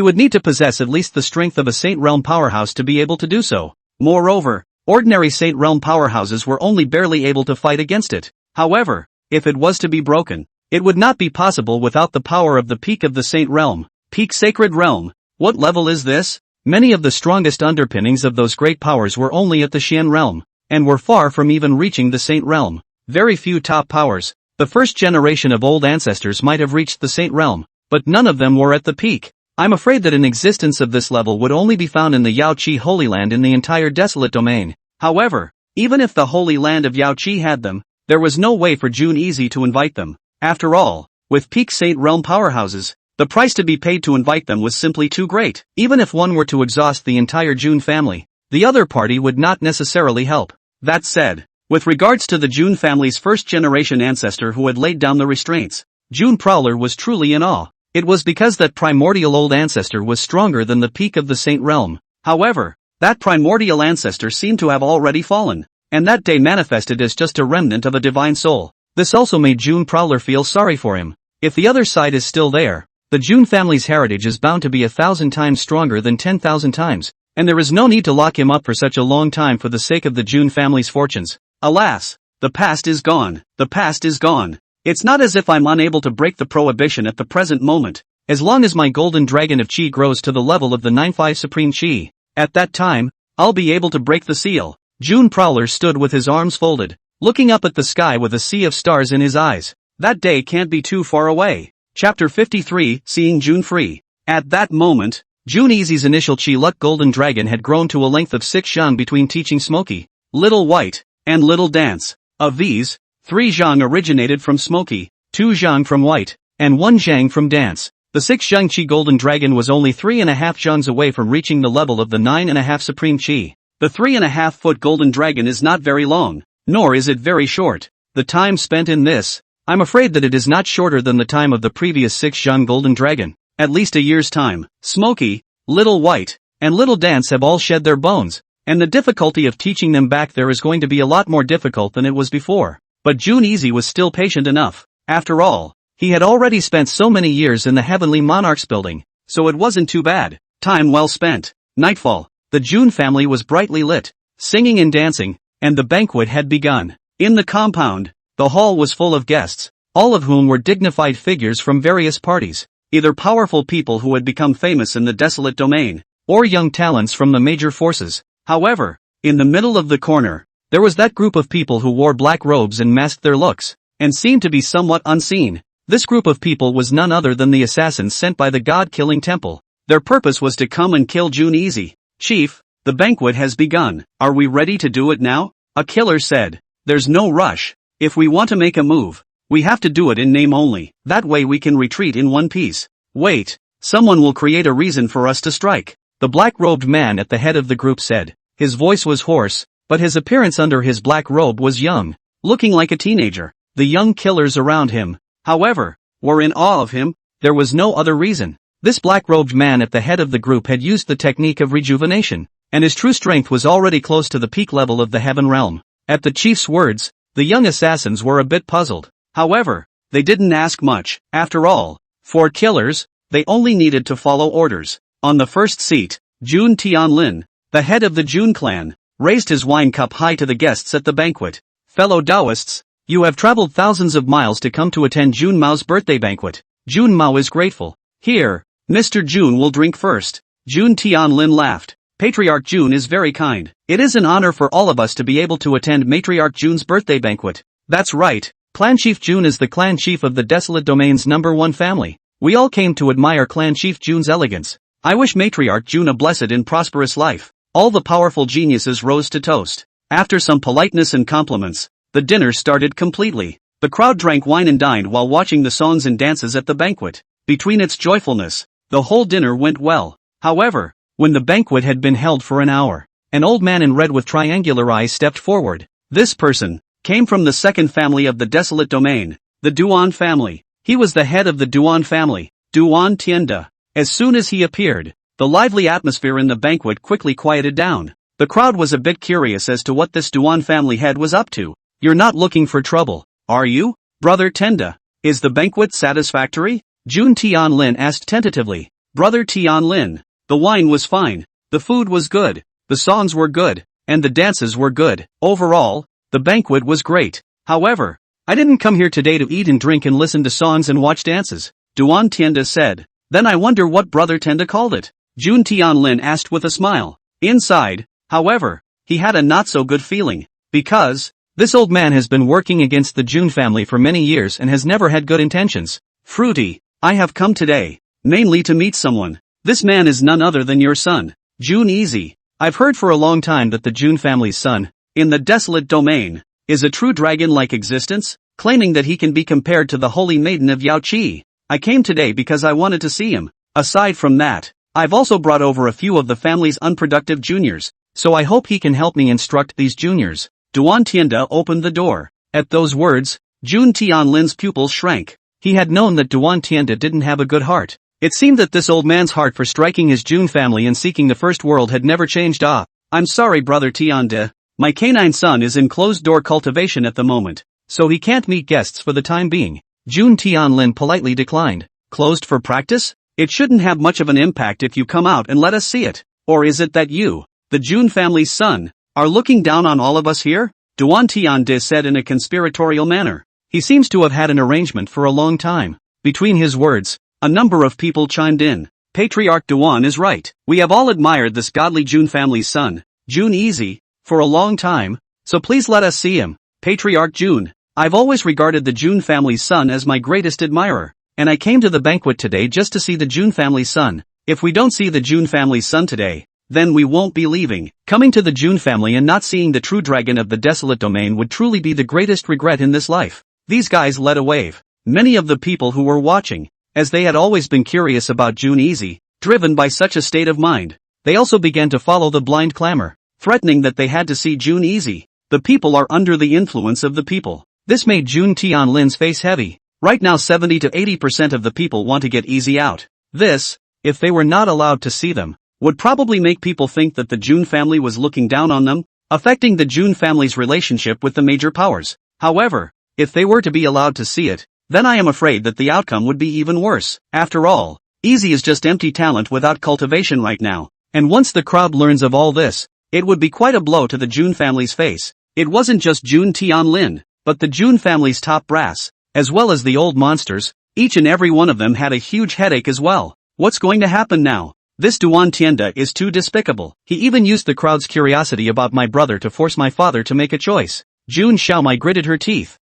would need to possess at least the strength of a Saint Realm powerhouse to be able to do so. Moreover, ordinary Saint Realm powerhouses were only barely able to fight against it. However, if it was to be broken, it would not be possible without the power of the peak of the Saint Realm. Peak Sacred Realm. What level is this? Many of the strongest underpinnings of those great powers were only at the Xian Realm, and were far from even reaching the Saint Realm. Very few top powers, the first generation of old ancestors might have reached the Saint Realm, but none of them were at the peak. I'm afraid that an existence of this level would only be found in the Yao Qi Holy Land in the entire desolate domain. However, even if the Holy Land of Yao Qi had them, there was no way for June Easy to invite them. After all, with peak Saint Realm powerhouses, the price to be paid to invite them was simply too great. Even if one were to exhaust the entire June family, the other party would not necessarily help. That said, with regards to the June family's first-generation ancestor who had laid down the restraints, June Prowler was truly in awe. It was because that primordial old ancestor was stronger than the peak of the Saint Realm. However, that primordial ancestor seemed to have already fallen, and that day manifested as just a remnant of a divine soul. This also made June Prowler feel sorry for him. If the other side is still there, the June family's heritage is bound to be 1,000 times stronger than 10,000 times, and there is no need to lock him up for such a long time for the sake of the June family's fortunes. Alas, the past is gone. The past is gone. It's not as if I'm unable to break the prohibition at the present moment. As long as my golden dragon of Qi grows to the level of the 9-5 supreme Qi, at that time, I'll be able to break the seal. June Prowler stood with his arms folded, looking up at the sky with a sea of stars in his eyes. That day can't be too far away. Chapter 53, Seeing June Free. At that moment, June Easy's initial Qi Luck Golden Dragon had grown to a length of 6 zhang between teaching Smoky, Little White, and Little Dance. Of these, 3 zhang originated from Smoky, 2 zhang from White, and 1 zhang from Dance. The 6 zhang Qi Golden Dragon was only 3.5 zhangs away from reaching the level of the 9.5 Supreme Qi. The 3.5-foot Golden Dragon is not very long, nor is it very short. The time spent in this, I'm afraid that it is not shorter than the time of the previous 6 zhang Golden Dragon. At least a year's time. Smoky, Little White, and Little Dance have all shed their bones, and the difficulty of teaching them back there is going to be a lot more difficult than it was before. But June Easy was still patient enough. After all, he had already spent so many years in the Heavenly Monarchs building, so it wasn't too bad. Time well spent. Nightfall. The June family was brightly lit, singing and dancing, and the banquet had begun. In the compound, the hall was full of guests, all of whom were dignified figures from various parties, either powerful people who had become famous in the desolate domain, or young talents from the major forces. However, in the middle of the corner, there was that group of people who wore black robes and masked their looks, and seemed to be somewhat unseen. This group of people was none other than the assassins sent by the God-killing temple. Their purpose was to come and kill June Easy. Chief, the banquet has begun. Are we ready to do it now? A killer said. There's no rush. If we want to make a move, we have to do it in name only. That way we can retreat in one piece. Wait, someone will create a reason for us to strike. The black-robed man at the head of the group said. His voice was hoarse, but his appearance under his black robe was young, looking like a teenager. The young killers around him, however, were in awe of him. There was no other reason. This black-robed man at the head of the group had used the technique of rejuvenation, and his true strength was already close to the peak level of the heaven realm. At the chief's words, the young assassins were a bit puzzled. However, they didn't ask much. After all, for killers, they only needed to follow orders. On the first seat, Jun Tianlin, the head of the Jun clan, raised his wine cup high to the guests at the banquet. Fellow Taoists, you have traveled thousands of miles to come to attend Jun Mao's birthday banquet. Jun Mao is grateful. Here, Mr. Jun will drink first. Jun Tianlin laughed. Patriarch Jun is very kind. It is an honor for all of us to be able to attend Matriarch Jun's birthday banquet. That's right, Clan Chief Jun is the clan chief of the Desolate Domain's #1 family. We all came to admire Clan Chief Jun's elegance. I wish Matriarch Jun a blessed and prosperous life. All the powerful geniuses rose to toast. After some politeness and compliments, the dinner started completely. The crowd drank wine and dined while watching the songs and dances at the banquet. Between its joyfulness, the whole dinner went well. However, when the banquet had been held for an hour, an old man in red with triangular eyes stepped forward. This person came from the second family of the Desolate Domain, the Duan family. He was the head of the Duan family, Duan Tianda. As soon as he appeared, the lively atmosphere in the banquet quickly quieted down. The crowd was a bit curious as to what this Duan family head was up to. You're not looking for trouble, are you, Brother Tenda? Is the banquet satisfactory? Jun Tianlin asked tentatively. Brother Tianlin, the wine was fine, the food was good, the songs were good, and the dances were good. Overall, the banquet was great. However, I didn't come here today to eat and drink and listen to songs and watch dances, Duan Tianda said. Then I wonder what Brother Tenda called it. Jun Tianlin asked with a smile. Inside, however, he had a not-so-good feeling. Because this old man has been working against the Jun family for many years and has never had good intentions. Fruity, I have come today, mainly to meet someone. This man is none other than your son, Jun Easy. I've heard for a long time that the Jun family's son, in the Desolate Domain, is a true dragon-like existence, claiming that he can be compared to the Holy Maiden of Yaoqi. I came today because I wanted to see him. Aside from that, I've also brought over a few of the family's unproductive juniors, so I hope he can help me instruct these juniors. Duan Tianda opened the door. At those words, Jun Tianlin's pupils shrank. He had known that Duan Tianda didn't have a good heart. It seemed that this old man's heart for striking his Jun family and seeking the first world had never changed. I'm sorry Brother Tianda. My canine son is in closed-door cultivation at the moment, so he can't meet guests for the time being. Jun Tianlin politely declined. Closed for practice? It shouldn't have much of an impact if you come out and let us see it. Or is it that you, the Jun family's son, are looking down on all of us here? Duan Tianda said in a conspiratorial manner. He seems to have had an arrangement for a long time. Between his words, a number of people chimed in. Patriarch Duan is right. We have all admired this godly Jun family's son, Jun Easy, for a long time, so please let us see him. Patriarch Jun, I've always regarded the Jun family's son as my greatest admirer, and I came to the banquet today just to see the Jun family's son. If we don't see the Jun family's son today, then we won't be leaving. Coming to the Jun family and not seeing the true dragon of the Desolate Domain would truly be the greatest regret in this life. These guys led a wave. Many of the people who were watching, as they had always been curious about Jun Easy, driven by such a state of mind, they also began to follow the blind clamor, threatening that they had to see Jun Easy. The people are under the influence of the people. This made Jun Tianlin's face heavy. Right now 70 to 80% of the people want to get Easy out. This, if they were not allowed to see them, would probably make people think that the Jun family was looking down on them, affecting the Jun family's relationship with the major powers. However, if they were to be allowed to see it, then I am afraid that the outcome would be even worse. After all, Easy is just empty talent without cultivation right now, and once the crowd learns of all this, it would be quite a blow to the Jun family's face. It wasn't just Jun Tianlin, but the Jun family's top brass, as well as the old monsters. Each and every one of them had a huge headache as well. What's going to happen now? This Duan Tianda is too despicable. He even used the crowd's curiosity about my brother to force my father to make a choice. Jun Xiaomai gritted her teeth.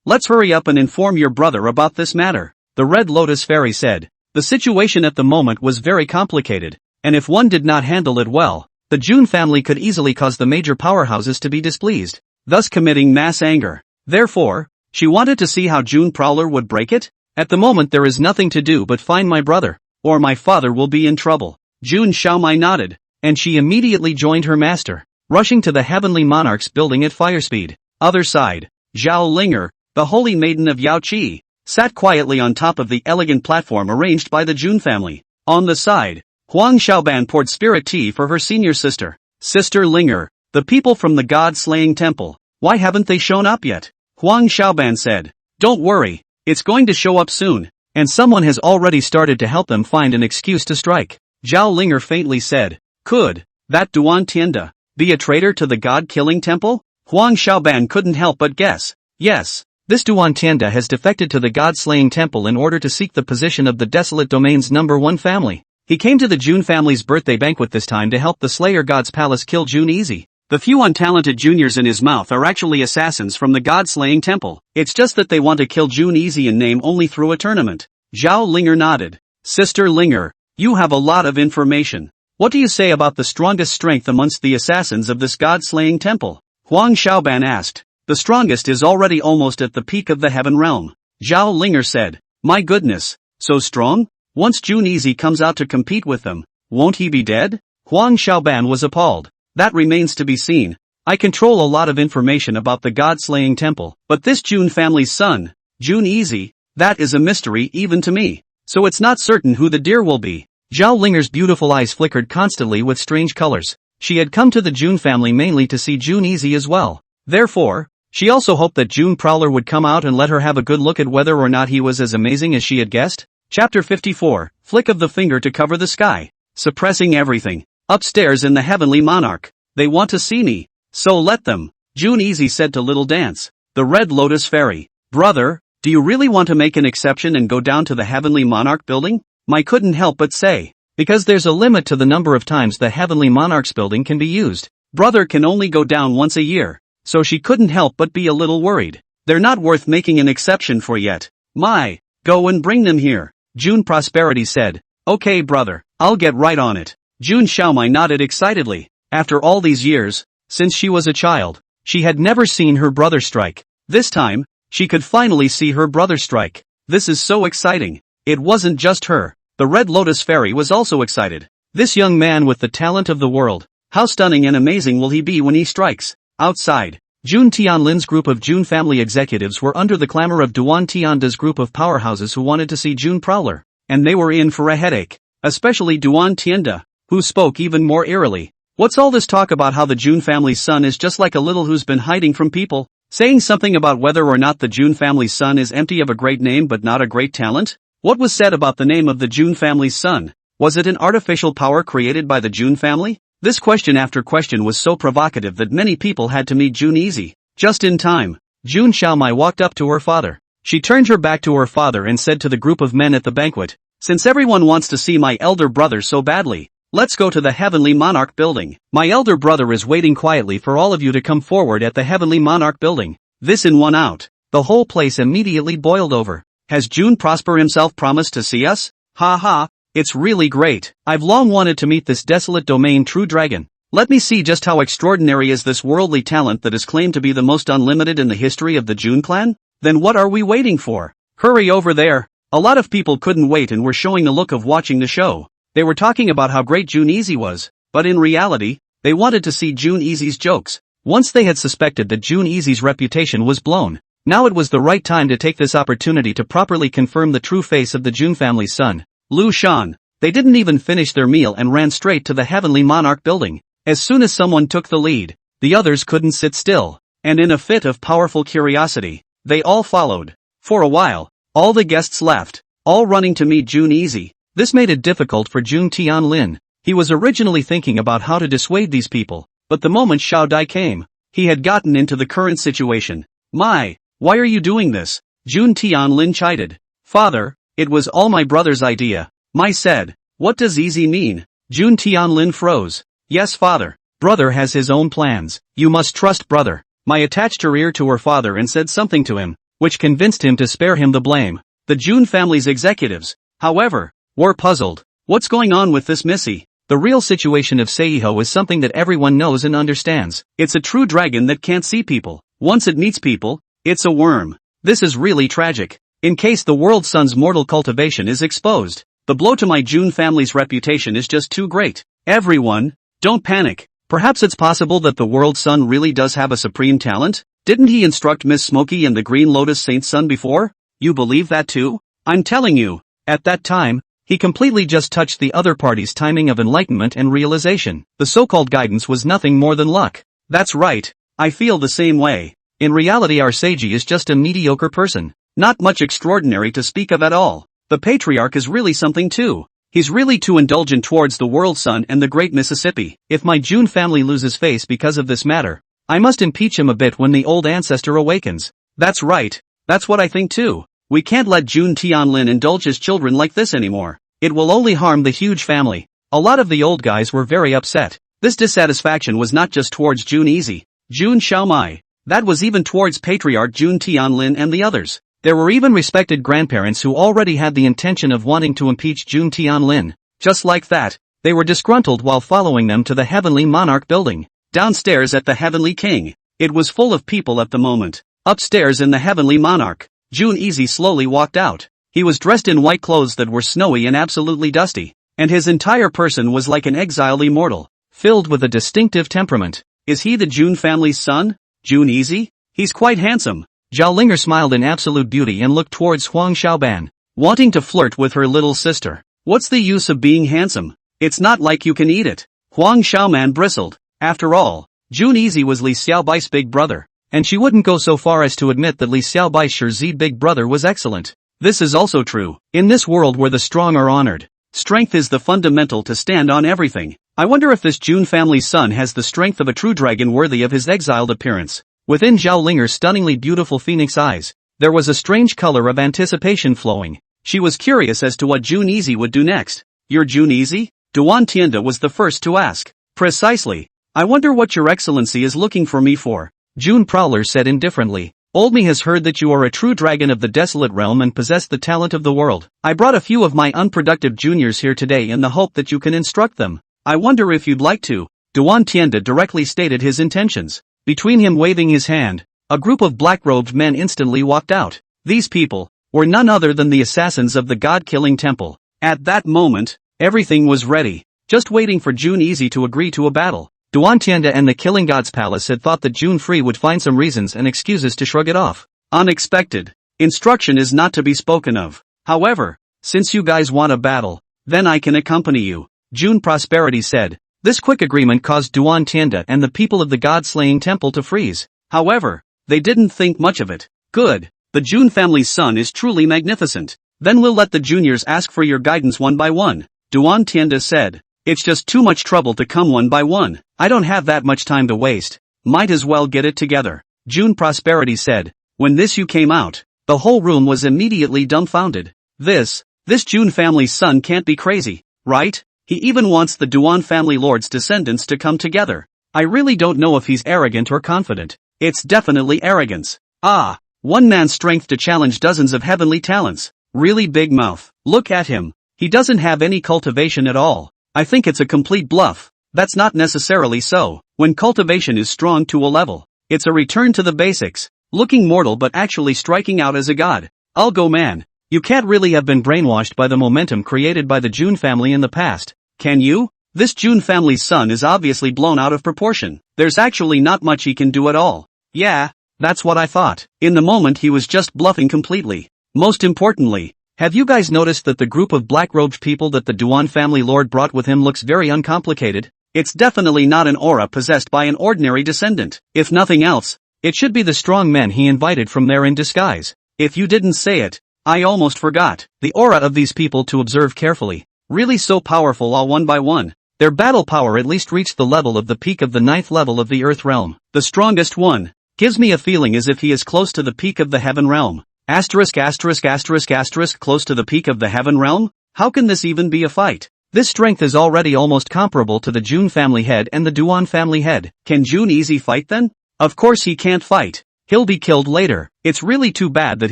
Let's hurry up and inform your brother about this matter, the Red Lotus Fairy said. The situation at the moment was very complicated, and if one did not handle it well, the Jun family could easily cause the major powerhouses to be displeased, thus committing mass anger. Therefore, she wanted to see how Jun Prowler would break it. At the moment there is nothing to do but find my brother, or my father will be in trouble. Jun Xiaomai nodded, and she immediately joined her master, rushing to the Heavenly Monarch's building at fire speed. Other side, Zhao Linger, the Holy Maiden of Yaoqi, sat quietly on top of the elegant platform arranged by the Jun family. On the side, Huang Xiaoban poured spirit tea for her senior sister. Sister Linger, the people from the god-slaying temple, why haven't they shown up yet? Huang Xiaoban said. Don't worry, it's going to show up soon, and someone has already started to help them find an excuse to strike. Zhao Linger faintly said. Could that Duan Tianda be a traitor to the god-killing temple? Huang Xiaoban couldn't help but guess. Yes, this Duan Tianda has defected to the god-slaying temple in order to seek the position of the desolate domain's #1 family. He came to the Jun family's birthday banquet this time to help the Slayer God's palace kill Jun Easy. The few untalented juniors in his mouth are actually assassins from the god-slaying temple. It's just that they want to kill Jun Easy in name only through a tournament. Zhao Linger nodded. Sister Linger, you have a lot of information. What do you say about the strongest strength amongst the assassins of this god-slaying temple? Huang Xiaoban asked. The strongest is already almost at the peak of the heaven realm. Zhao Linger said. My goodness, so strong? Once Jun Easy comes out to compete with them, won't he be dead? Huang Xiaoban was appalled. That remains to be seen. I control a lot of information about the god-slaying temple, but this Jun family's son, Jun Easy, that is a mystery even to me. So it's not certain who the dear will be. Zhao Linger's beautiful eyes flickered constantly with strange colors. She had come to the Jun family mainly to see Jun Easy as well. Therefore, she also hoped that Jun Prowler would come out and let her have a good look at whether or not he was as amazing as she had guessed. Chapter 54, Flick of the Finger to Cover the Sky. Suppressing everything. Upstairs in the Heavenly Monarch. They want to see me. So let them. Jun Easy said to Little Dance, the Red Lotus Fairy. Brother, do you really want to make an exception and go down to the Heavenly Monarch building? Mai couldn't help but say. Because there's a limit to the number of times the Heavenly Monarch's building can be used. Brother can only go down once a year. So she couldn't help but be a little worried. They're not worth making an exception for yet. Mai, go and bring them here. Jun Prosperity said. Okay brother, I'll get right on it. Jun Xiaomai nodded excitedly. After all these years, since she was a child, she had never seen her brother strike. This time, she could finally see her brother strike. This is so exciting. It wasn't just her. The Red Lotus Fairy was also excited. This young man with the talent of the world. How stunning and amazing will he be when he strikes? Outside, Jun Tianlin's group of Jun family executives were under the clamor of Duan Tianda's group of powerhouses who wanted to see Jun Prowler, and they were in for a headache. Especially Duan Tianda, who spoke even more eerily. What's all this talk about how the Jun family's son is just like a little who's been hiding from people? Saying something about whether or not the Jun family's son is empty of a great name but not a great talent? What was said about the name of the Jun family's son? Was it an artificial power created by the Jun family? This question after question was so provocative that many people had to meet Jun Easy. Just in time, Jun Xiaomai walked up to her father. She turned her back to her father and said to the group of men at the banquet, since everyone wants to see my elder brother so badly, let's go to the Heavenly Monarch building. My elder brother is waiting quietly for all of you to come forward at the Heavenly Monarch building. This in one out. The whole place immediately boiled over. Has Jun Prosper himself promised to see us? Ha ha. It's really great. I've long wanted to meet this desolate domain true dragon. Let me see just how extraordinary is this worldly talent that is claimed to be the most unlimited in the history of the Jun clan? Then what are we waiting for? Hurry over there. A lot of people couldn't wait and were showing the look of watching the show. They were talking about how great Jun Easy was, but in reality, they wanted to see Jun Easy's jokes. Once they had suspected that Jun Easy's reputation was blown, now it was the right time to take this opportunity to properly confirm the true face of the Jun family's son. Lu Shan. They didn't even finish their meal and ran straight to the Heavenly Monarch building. As soon as someone took the lead, the others couldn't sit still, and in a fit of powerful curiosity, they all followed. For a while, all the guests left, all running to meet Jun Easy. This made it difficult for Jun Tianlin. He was originally thinking about how to dissuade these people, but the moment Xiao Dai came, he had gotten into the current situation. Mai, why are you doing this? Jun Tianlin chided. Father, it was all my brother's idea. Mai said. What does easy mean? Jun Tianlin froze. Yes father. Brother has his own plans. You must trust brother. Mai attached her ear to her father and said something to him, which convinced him to spare him the blame. The Jun family's executives, however, were puzzled. What's going on with this Missy? The real situation of Seiho is something that everyone knows and understands. It's a true dragon that can't see people. Once it meets people, it's a worm. This is really tragic. In case the world sun's mortal cultivation is exposed, the blow to my Jun family's reputation is just too great. Everyone, don't panic. Perhaps it's possible that the world sun really does have a supreme talent? Didn't he instruct Miss Smokey and the Green Lotus Saint's son before? You believe that too? I'm telling you. At that time, he completely just touched the other party's timing of enlightenment and realization. The so-called guidance was nothing more than luck. That's right. I feel the same way. In reality our Seiji is just a mediocre person. Not much extraordinary to speak of at all. The patriarch is really something too. He's really too indulgent towards the world sun and the great Mississippi. If my June family loses face because of this matter, I must impeach him a bit when the old ancestor awakens. That's right. That's what I think too. We can't let June Tianlin indulge his children like this anymore. It will only harm the huge family. A lot of the old guys were very upset. This dissatisfaction was not just towards June Easy, June Xiaomai. That was even towards Patriarch June Tianlin and the others. There were even respected grandparents who already had the intention of wanting to impeach June Tianlin. Just like that, they were disgruntled while following them to the Heavenly Monarch building. Downstairs at the Heavenly King, it was full of people at the moment. Upstairs in the Heavenly Monarch, June Easy slowly walked out. He was dressed in white clothes that were snowy and absolutely dusty, and his entire person was like an exiled immortal, filled with a distinctive temperament. Is he the June family's son? June Easy? He's quite handsome. Zhao Linger smiled in absolute beauty and looked towards Huang Xiaoban, wanting to flirt with her little sister. What's the use of being handsome? It's not like you can eat it. Huang Xiaoman bristled. After all, June Easy was Li Xiaobai's big brother, and she wouldn't go so far as to admit that Li Xiaobai's Shirzid big brother was excellent. This is also true. In this world where the strong are honored, strength is the fundamental to stand on everything. I wonder if this June family's son has the strength of a true dragon worthy of his exiled appearance. Within Zhao Linger's stunningly beautiful phoenix eyes, there was a strange color of anticipation flowing. She was curious as to what June Easy would do next. You're June Easy? Duan Tianda was the first to ask. Precisely. I wonder what your excellency is looking for me for. June Prowler said indifferently. Old me has heard that you are a true dragon of the desolate realm and possess the talent of the world. I brought a few of my unproductive juniors here today in the hope that you can instruct them. I wonder if you'd like to. Duan Tianda directly stated his intentions. Between him waving his hand, a group of black-robed men instantly walked out. These people were none other than the assassins of the god-killing temple. At that moment, everything was ready, just waiting for June Easy to agree to a battle. Duan Tianda and the Killing God's Palace had thought that June Free would find some reasons and excuses to shrug it off. Unexpected. Instruction is not to be spoken of. However, since you guys want a battle, then I can accompany you, June Prosperity said. This quick agreement caused Duan Tianda and the people of the god-slaying temple to freeze. However, they didn't think much of it. Good. The June family's son is truly magnificent. Then we'll let the juniors ask for your guidance one by one, Duan Tianda said. It's just too much trouble to come one by one. I don't have that much time to waste. Might as well get it together, June Prosperity said. When this you came out, the whole room was immediately dumbfounded. This June family's son can't be crazy, right? He even wants the Duan family lord's descendants to come together. I really don't know if he's arrogant or confident. It's definitely arrogance. Ah, one man's strength to challenge dozens of heavenly talents. Really big mouth. Look at him. He doesn't have any cultivation at all. I think it's a complete bluff. That's not necessarily so. When cultivation is strong to a level, it's a return to the basics. Looking mortal but actually striking out as a god. I'll go man. You can't really have been brainwashed by the momentum created by the June family in the past, can you? This June family's son is obviously blown out of proportion. There's actually not much he can do at all. Yeah, that's what I thought. In the moment he was just bluffing completely. Most importantly, have you guys noticed that the group of black-robed people that the Duan family lord brought with him looks very uncomplicated? It's definitely not an aura possessed by an ordinary descendant. If nothing else, it should be the strong men he invited from there in disguise. If you didn't say it, I almost forgot. The aura of these people to observe carefully. Really so powerful all one by one. Their battle power at least reached the level of the peak of the 9th level of the Earth realm. The strongest one. Gives me a feeling as if he is close to the peak of the Heaven realm. Asterisk asterisk asterisk asterisk close to the peak of the Heaven realm? How can this even be a fight? This strength is already almost comparable to the June family head and the Duan family head. Can June Easy fight then? Of course he can't fight. He'll be killed later. It's really too bad that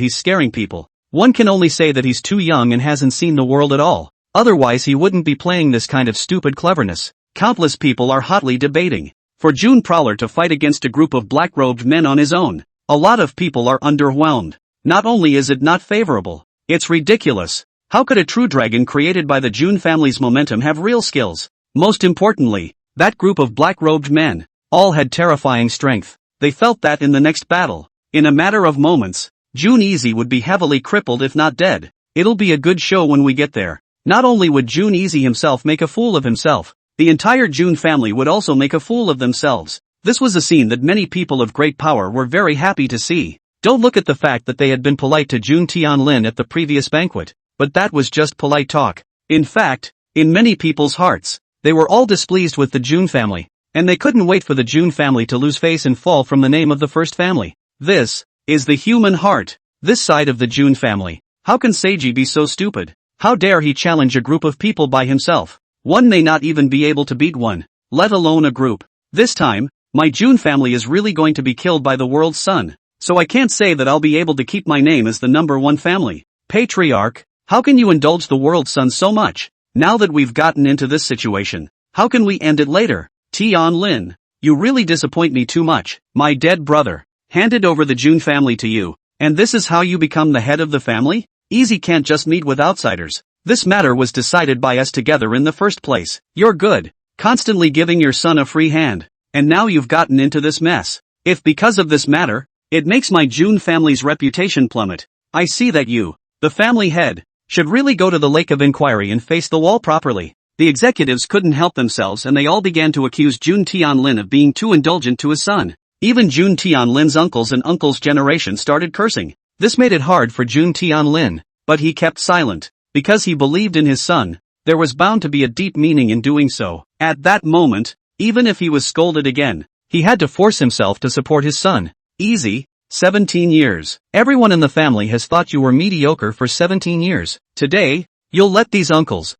he's scaring people. One can only say that he's too young and hasn't seen the world at all. Otherwise he wouldn't be playing this kind of stupid cleverness. Countless people are hotly debating for June Prowler to fight against a group of black-robed men on his own. A lot of people are underwhelmed. Not only is it not favorable, it's ridiculous. How could a true dragon created by the June family's momentum have real skills? Most importantly, that group of black-robed men all had terrifying strength. They felt that in the next battle. In a matter of moments, Jun Easy would be heavily crippled if not dead. It'll be a good show when we get there. Not only would Jun Easy himself make a fool of himself, the entire Jun family would also make a fool of themselves. This was a scene that many people of great power were very happy to see. Don't look at the fact that they had been polite to Jun Tianlin at the previous banquet, but that was just polite talk. In fact, in many people's hearts, they were all displeased with the Jun family, and they couldn't wait for the Jun family to lose face and fall from the name of the first family. This is the human heart. This side of the Jun family. How can Seiji be so stupid? How dare he challenge a group of people by himself? One may not even be able to beat one, let alone a group. This time, my Jun family is really going to be killed by the world's sun. So I can't say that I'll be able to keep my name as the #1 family. Patriarch, how can you indulge the world's son so much? Now that we've gotten into this situation, how can we end it later? Tianlin, you really disappoint me too much. My dead brother handed over the Jun family to you, and this is how you become the head of the family? Easy can't just meet with outsiders. This matter was decided by us together in the first place. You're good, constantly giving your son a free hand, and now you've gotten into this mess. If because of this matter, it makes my Jun family's reputation plummet, I see that you, the family head, should really go to the lake of inquiry and face the wall properly. The executives couldn't help themselves and they all began to accuse Jun Tianlin of being too indulgent to his son. Even Jun Tianlin's uncles and uncles' generation started cursing. This made it hard for Jun Tianlin, but he kept silent. Because he believed in his son, there was bound to be a deep meaning in doing so. At that moment, even if he was scolded again, he had to force himself to support his son. Easy, 17 years. Everyone in the family has thought you were mediocre for 17 years. Today, you'll let these uncles,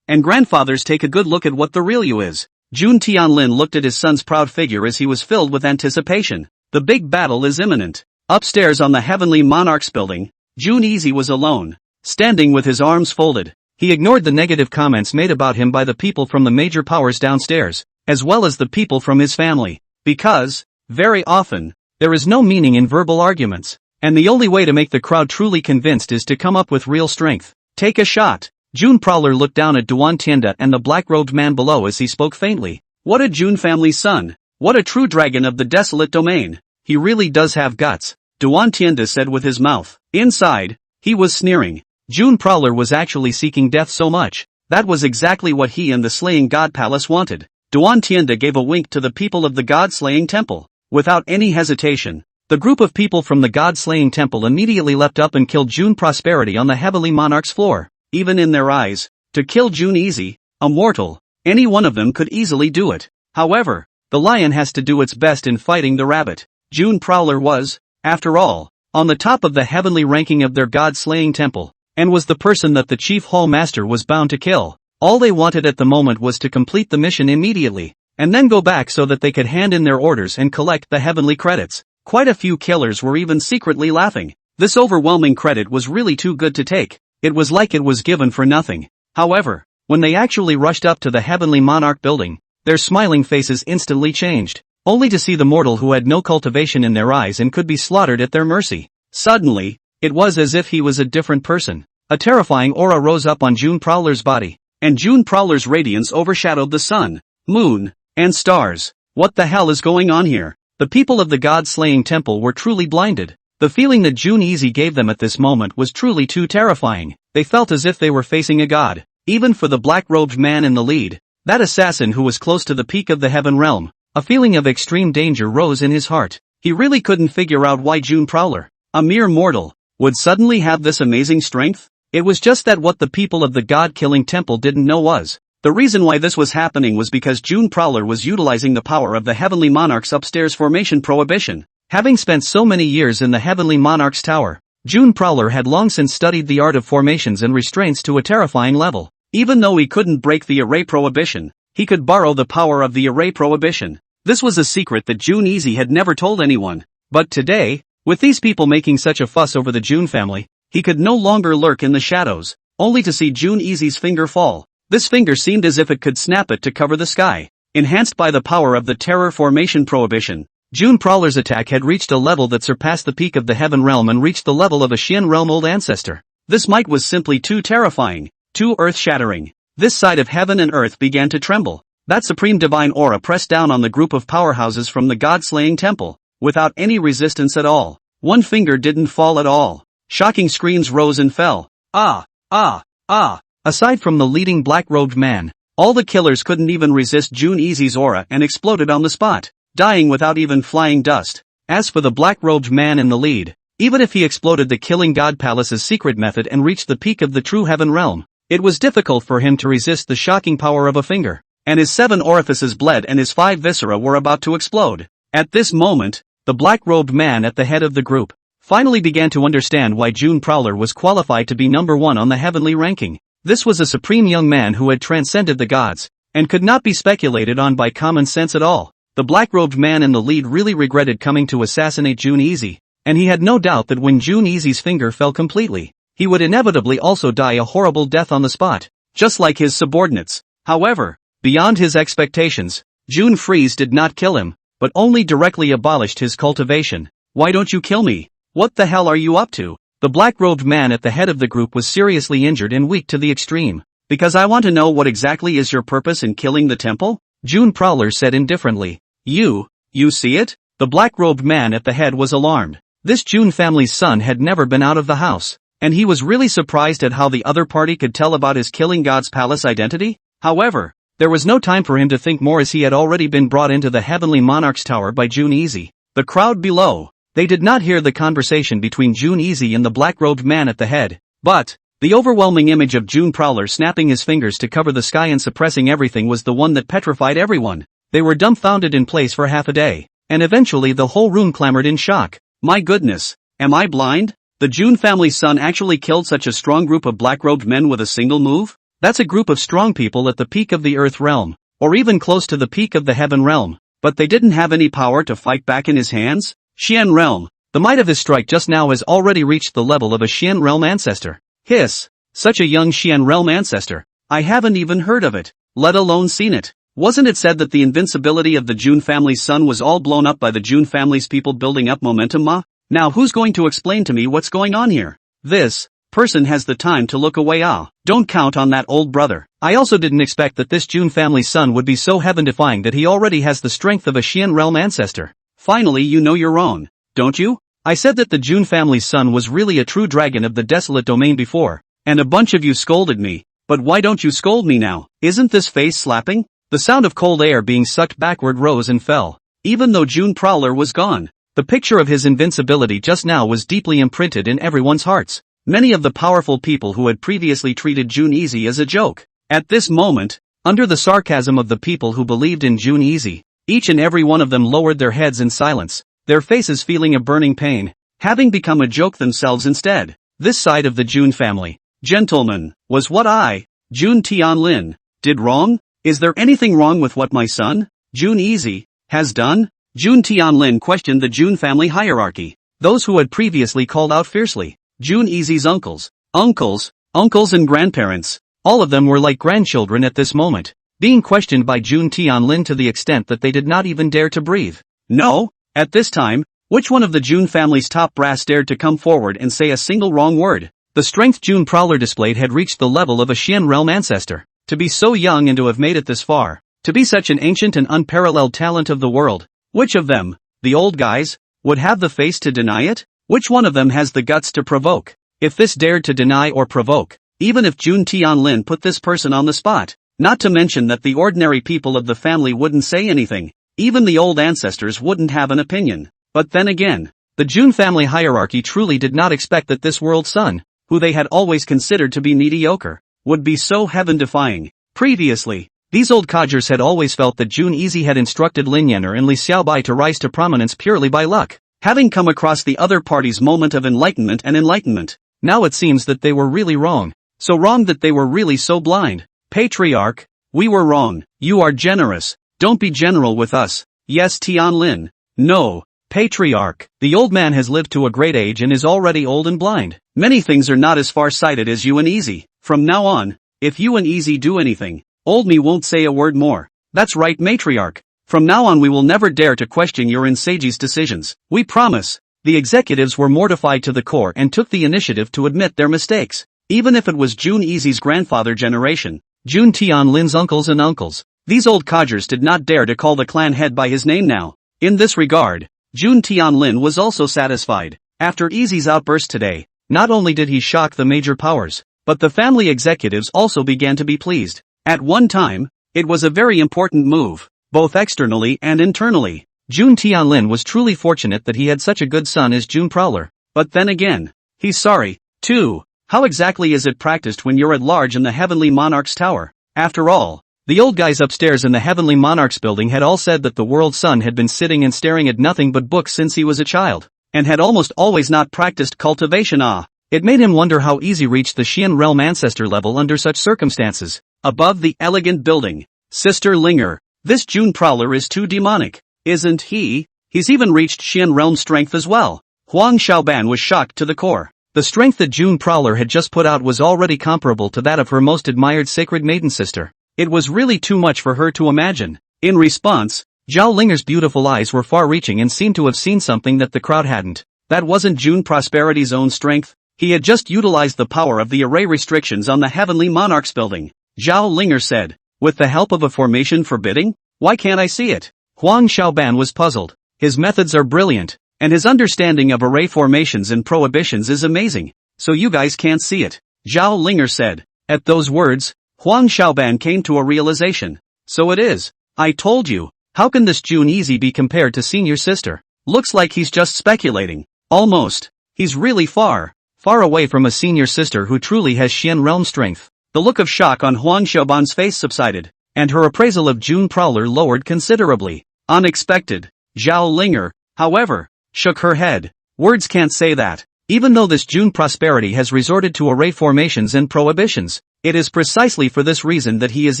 and grandfathers take a good look at what the real you is. Jun Tianlin looked at his son's proud figure as he was filled with anticipation. The big battle is imminent. Upstairs on the Heavenly Monarch's building, Jun Easy was alone, standing with his arms folded. He ignored the negative comments made about him by the people from the major powers downstairs, as well as the people from his family. Because, very often, there is no meaning in verbal arguments, and the only way to make the crowd truly convinced is to come up with real strength. Take a shot. Jun Prowler looked down at Duan Tianda and the black-robed man below as he spoke faintly. What a Jun family son. What a true dragon of the desolate domain. He really does have guts, Duan Tianda said with his mouth. Inside, he was sneering. Jun Prowler was actually seeking death so much. That was exactly what he and the Slaying God Palace wanted. Duan Tianda gave a wink to the people of the God-slaying temple. Without any hesitation, the group of people from the God-slaying temple immediately leapt up and killed Jun Prosperity on the Heavenly Monarch's floor. Even in their eyes, to kill Jun Easy, a mortal, any one of them could easily do it. However, the lion has to do its best in fighting the rabbit. Jun Prowler was, after all, on the top of the heavenly ranking of their God-slaying temple, and was the person that the Chief Hall Master was bound to kill. All they wanted at the moment was to complete the mission immediately, and then go back so that they could hand in their orders and collect the heavenly credits. Quite a few killers were even secretly laughing. This overwhelming credit was really too good to take. It was like it was given for nothing. However, when they actually rushed up to the Heavenly Monarch building, their smiling faces instantly changed, only to see the mortal who had no cultivation in their eyes and could be slaughtered at their mercy. Suddenly, it was as if he was a different person. A terrifying aura rose up on Jun Prowler's body, and Jun Prowler's radiance overshadowed the sun, moon, and stars. What the hell is going on here? The people of the God-slaying temple were truly blinded. The feeling that Jun Easy gave them at this moment was truly too terrifying. They felt as if they were facing a god. Even for the black-robed man in the lead, that assassin who was close to the peak of the heaven realm, a feeling of extreme danger rose in his heart. He really couldn't figure out why Jun Prowler, a mere mortal, would suddenly have this amazing strength. It was just that what the people of the god-killing temple didn't know was, the reason why this was happening was because Jun Prowler was utilizing the power of the Heavenly Monarch's upstairs formation prohibition. Having spent so many years in the Heavenly Monarch's tower, Jun Prowler had long since studied the art of formations and restraints to a terrifying level. Even though he couldn't break the array prohibition, he could borrow the power of the array prohibition. This was a secret that Jun Easy had never told anyone. But today, with these people making such a fuss over the Jun family, he could no longer lurk in the shadows, only to see Jun Easy's finger fall. This finger seemed as if it could snap it to cover the sky. Enhanced by the power of the terror formation prohibition, Jun Prowler's attack had reached a level that surpassed the peak of the heaven realm and reached the level of a Xian realm old ancestor. This might was simply too terrifying, too earth-shattering. This side of heaven and earth began to tremble. That supreme divine aura pressed down on the group of powerhouses from the god-slaying temple, without any resistance at all. One finger didn't fall at all. Shocking screams rose and fell. Ah, ah, ah. Aside from the leading black-robed man, all the killers couldn't even resist Jun-Easy's aura and exploded on the spot, dying without even flying dust. As for the black-robed man in the lead, even if he exploded the Killing God Palace's secret method and reached the peak of the true heaven realm, it was difficult for him to resist the shocking power of a finger, and his 7 orifices bled and his 5 viscera were about to explode. At this moment, the black-robed man at the head of the group finally began to understand why June Prowler was qualified to be number 1 on the heavenly ranking. This was a supreme young man who had transcended the gods, and could not be speculated on by common sense at all. The black-robed man in the lead really regretted coming to assassinate Jun-Easy, and he had no doubt that when Jun-Easy's finger fell completely, he would inevitably also die a horrible death on the spot, just like his subordinates. However, beyond his expectations, June Freeze did not kill him, but only directly abolished his cultivation. "Why don't you kill me? What the hell are you up to?" The black-robed man at the head of the group was seriously injured and weak to the extreme. "Because I want to know what exactly is your purpose in killing the temple?" June Prowler said indifferently. You see it?" The black-robed man at the head was alarmed. This June family's son had never been out of the house, and he was really surprised at how the other party could tell about his Killing God's Palace identity. However, there was no time for him to think more as he had already been brought into the Heavenly Monarch's Tower by Jun-Easy. The crowd below, they did not hear the conversation between Jun-Easy and the black-robed man at the head, but the overwhelming image of June Prowler snapping his fingers to cover the sky and suppressing everything was the one that petrified everyone. They were dumbfounded in place for half a day, and eventually the whole room clamored in shock. "My goodness, am I blind? The June family's son actually killed such a strong group of black-robed men with a single move? That's a group of strong people at the peak of the Earth realm, or even close to the peak of the Heaven realm, but they didn't have any power to fight back in his hands? Xian realm. The might of his strike just now has already reached the level of a Xian realm ancestor. Hiss, such a young Xian realm ancestor. I haven't even heard of it, let alone seen it. Wasn't it said that the invincibility of the June family's son was all blown up by the June family's people building up momentum, ma? Now who's going to explain to me what's going on here? This person has the time to look away. Don't count on that old brother. I also didn't expect that this June family's son would be so heaven-defying that he already has the strength of a Xian realm ancestor. Finally you know you're wrong, don't you? I said that the June family's son was really a true dragon of the desolate domain before, and a bunch of you scolded me, but why don't you scold me now? Isn't this face slapping? The sound of cold air being sucked backward rose and fell. Even though June Prowler was gone, the picture of his invincibility just now was deeply imprinted in everyone's hearts. Many of the powerful people who had previously treated Jun-Easy as a joke, at this moment, under the sarcasm of the people who believed in Jun-Easy, each and every one of them lowered their heads in silence, their faces feeling a burning pain, having become a joke themselves instead. This side of the June family, gentlemen, was what I, Jun Tianlin, did wrong? Is there anything wrong with what my son, Jun-Easy, has done? Jun Tianlin questioned the June family hierarchy, those who had previously called out fiercely. Jun-Easy's uncles and grandparents, all of them were like grandchildren at this moment, being questioned by Jun Tianlin to the extent that they did not even dare to breathe. No, at this time, which one of the June family's top brass dared to come forward and say a single wrong word? The strength June Prowler displayed had reached the level of a Xian realm ancestor. To be so young and to have made it this far, to be such an ancient and unparalleled talent of the world, which of them, the old guys, would have the face to deny it? Which one of them has the guts to provoke? If this dared to deny or provoke, even if Jun Tianlin put this person on the spot, not to mention that the ordinary people of the family wouldn't say anything, even the old ancestors wouldn't have an opinion. But then again, the June family hierarchy truly did not expect that this world's son, who they had always considered to be mediocre, would be so heaven-defying. Previously, these old codgers had always felt that Jun-Easy had instructed Lin Yener and Li Xiaobai to rise to prominence purely by luck, having come across the other party's moment of enlightenment. Now it seems that they were really wrong. So wrong that they were really so blind. Patriarch, we were wrong. You are generous. Don't be general with us. Yes, Tianlin. No, Patriarch. The old man has lived to a great age and is already old and blind. Many things are not as far-sighted as you and Easy. From now on, if you and Easy do anything, old me won't say a word more. That's right, matriarch. From now on we will never dare to question your and Seiji's decisions. We promise. The executives were mortified to the core and took the initiative to admit their mistakes. Even if it was Jun-Easy's grandfather generation, Jun Tianlin's uncles. These old codgers did not dare to call the clan head by his name now. In this regard, Jun Tianlin was also satisfied. After Easy's outburst today, not only did he shock the major powers, but the family executives also began to be pleased. At one time, it was a very important move, both externally and internally. Jun Tianlin was truly fortunate that he had such a good son as June Prowler, but then again, he's sorry, too. How exactly is it practiced when you're at large in the Heavenly Monarch's tower? After all, the old guys upstairs in the Heavenly Monarch's building had all said that the world's son had been sitting and staring at nothing but books since he was a child, and had almost always not practiced cultivation. It made him wonder how Easy reached the Xian realm ancestor level under such circumstances. Above the elegant building, Sister Linger, this June Prowler is too demonic, isn't he? He's even reached Xian realm strength as well. Huang Xiaoban was shocked to the core. The strength that June Prowler had just put out was already comparable to that of her most admired sacred maiden sister. It was really too much for her to imagine. In response, Zhao Linger's beautiful eyes were far-reaching and seemed to have seen something that the crowd hadn't. That wasn't June Prosperity's own strength. He had just utilized the power of the array restrictions on the Heavenly Monarch's building. Zhao Linger said, with the help of a formation forbidding? Why can't I see it? Huang Xiaoban was puzzled. His methods are brilliant, and his understanding of array formations and prohibitions is amazing. So you guys can't see it, Zhao Linger said. At those words, Huang Xiaoban came to a realization. So it is. I told you. How can this June Easy be compared to senior sister? Looks like he's just speculating. Almost. He's really far away from a senior sister who truly has Xian realm strength. The look of shock on Huang Xiaoban's face subsided, and her appraisal of June Prowler lowered considerably. Unexpected. Zhao Linger, however, shook her head. Words can't say that. Even though this June Prosperity has resorted to array formations and prohibitions, it is precisely for this reason that he is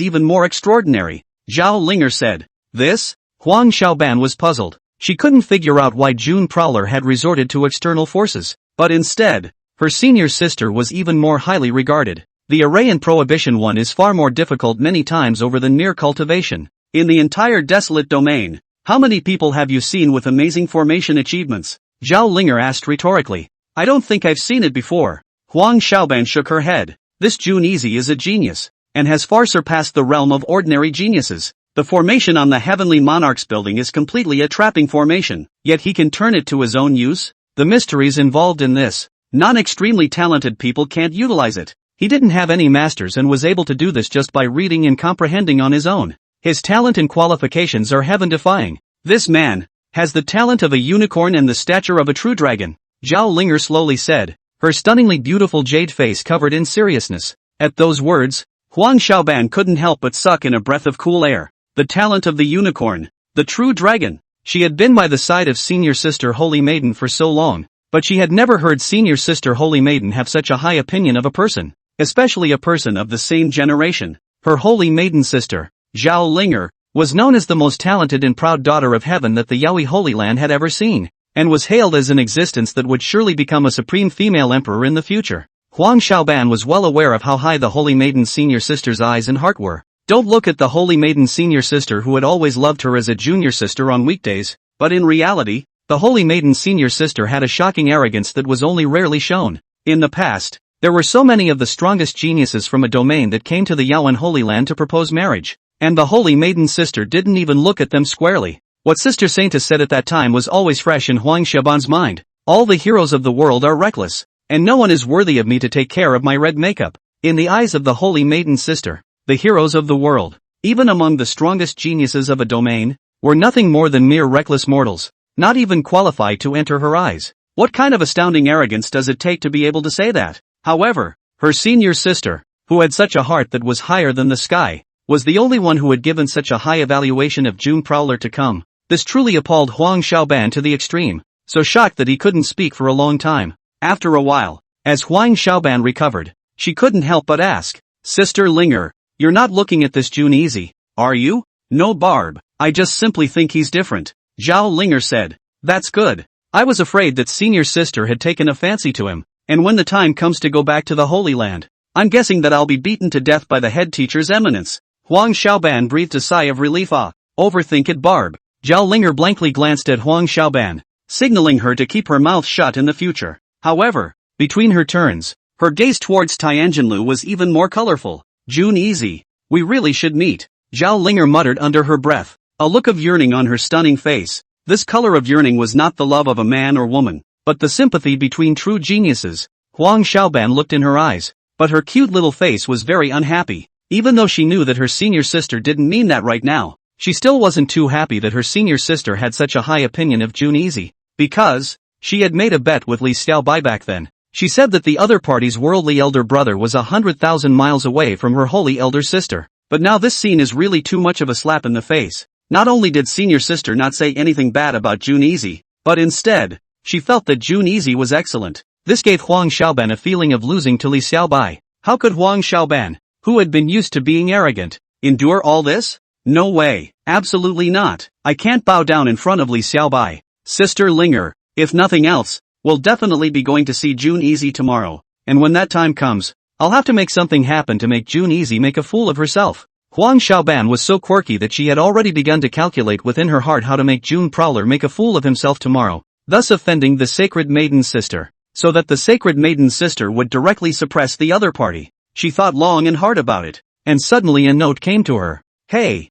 even more extraordinary, Zhao Linger said. This? Huang Xiaoban was puzzled. She couldn't figure out why June Prowler had resorted to external forces, but instead, her senior sister was even more highly regarded. The array and prohibition one is far more difficult many times over than mere cultivation. In the entire desolate domain, how many people have you seen with amazing formation achievements? Zhao Linger asked rhetorically. I don't think I've seen it before. Huang Xiaoban shook her head. This June Easy is a genius, and has far surpassed the realm of ordinary geniuses. The formation on the Heavenly Monarch's building is completely a trapping formation, yet he can turn it to his own use? The mysteries involved in this. Non-extremely talented people can't utilize it. He didn't have any masters and was able to do this just by reading and comprehending on his own. His talent and qualifications are heaven-defying. This man has the talent of a unicorn and the stature of a true dragon, Zhao Linger slowly said, her stunningly beautiful jade face covered in seriousness. At those words, Huang Xiaoban couldn't help but suck in a breath of cool air. The talent of the unicorn, the true dragon. She had been by the side of senior sister Holy Maiden for so long, but she had never heard senior sister Holy Maiden have such a high opinion of a person, especially a person of the same generation. Her Holy Maiden sister, Zhao Linger, was known as the most talented and proud daughter of heaven that the Yaoi Holy Land had ever seen, and was hailed as an existence that would surely become a supreme female emperor in the future. Huang Xiaoban was well aware of how high the Holy Maiden's senior sister's eyes and heart were. Don't look at the Holy Maiden's senior sister who had always loved her as a junior sister on weekdays, but in reality, the Holy Maiden's senior sister had a shocking arrogance that was only rarely shown. In the past, there were so many of the strongest geniuses from a domain that came to the Yaoan Holy Land to propose marriage, and the Holy Maiden's sister didn't even look at them squarely. What Sister Saintess said at that time was always fresh in Huang Xiaoban's mind. All the heroes of the world are reckless, and no one is worthy of me to take care of my red makeup. In the eyes of the Holy Maiden's sister, the heroes of the world, even among the strongest geniuses of a domain, were nothing more than mere reckless mortals, not even qualified to enter her eyes. What kind of astounding arrogance does it take to be able to say that? However, her senior sister, who had such a heart that was higher than the sky, was the only one who had given such a high evaluation of June Prowler to come. This truly appalled Huang Xiaoban to the extreme, so shocked that he couldn't speak for a long time. After a while, as Huang Xiaoban recovered, she couldn't help but ask, Sister Linger, you're not looking at this June Easy, are you? No Barb, I just simply think he's different, Zhao Linger said. That's good. I was afraid that senior sister had taken a fancy to him, and when the time comes to go back to the Holy Land, I'm guessing that I'll be beaten to death by the head teacher's eminence. Huang Xiaoban breathed a sigh of relief. Overthink it, Barb. Zhao Linger blankly glanced at Huang Xiaoban, signaling her to keep her mouth shut in the future. However, between her turns, her gaze towards Tianjinlu was even more colorful. June Easy, we really should meet, Zhao Linger muttered under her breath, a look of yearning on her stunning face. This color of yearning was not the love of a man or woman, but the sympathy between true geniuses. Huang Xiaoban looked in her eyes, but her cute little face was very unhappy. Even though she knew that her senior sister didn't mean that right now, she still wasn't too happy that her senior sister had such a high opinion of Jun Easy, because she had made a bet with Li Xiaobai back then. She said that the other party's worldly elder brother was 100,000 miles away from her holy elder sister. But now this scene is really too much of a slap in the face. Not only did senior sister not say anything bad about Jun Easy, but instead, she felt that Jun Easy was excellent. This gave Huang Xiaoban a feeling of losing to Li Xiaobai. How could Huang Xiaoban, who had been used to being arrogant, endure all this? No way, absolutely not. I can't bow down in front of Li Xiaobai. Sister Linger, if nothing else, we'll definitely be going to see Jun Easy tomorrow, and when that time comes, I'll have to make something happen to make Jun Easy make a fool of herself. Huang Xiaoban was so quirky that she had already begun to calculate within her heart how to make Jun Prowler make a fool of himself tomorrow, thus offending the Sacred Maiden Sister, so that the Sacred Maiden Sister would directly suppress the other party. She thought long and hard about it, and suddenly a note came to her. Hey,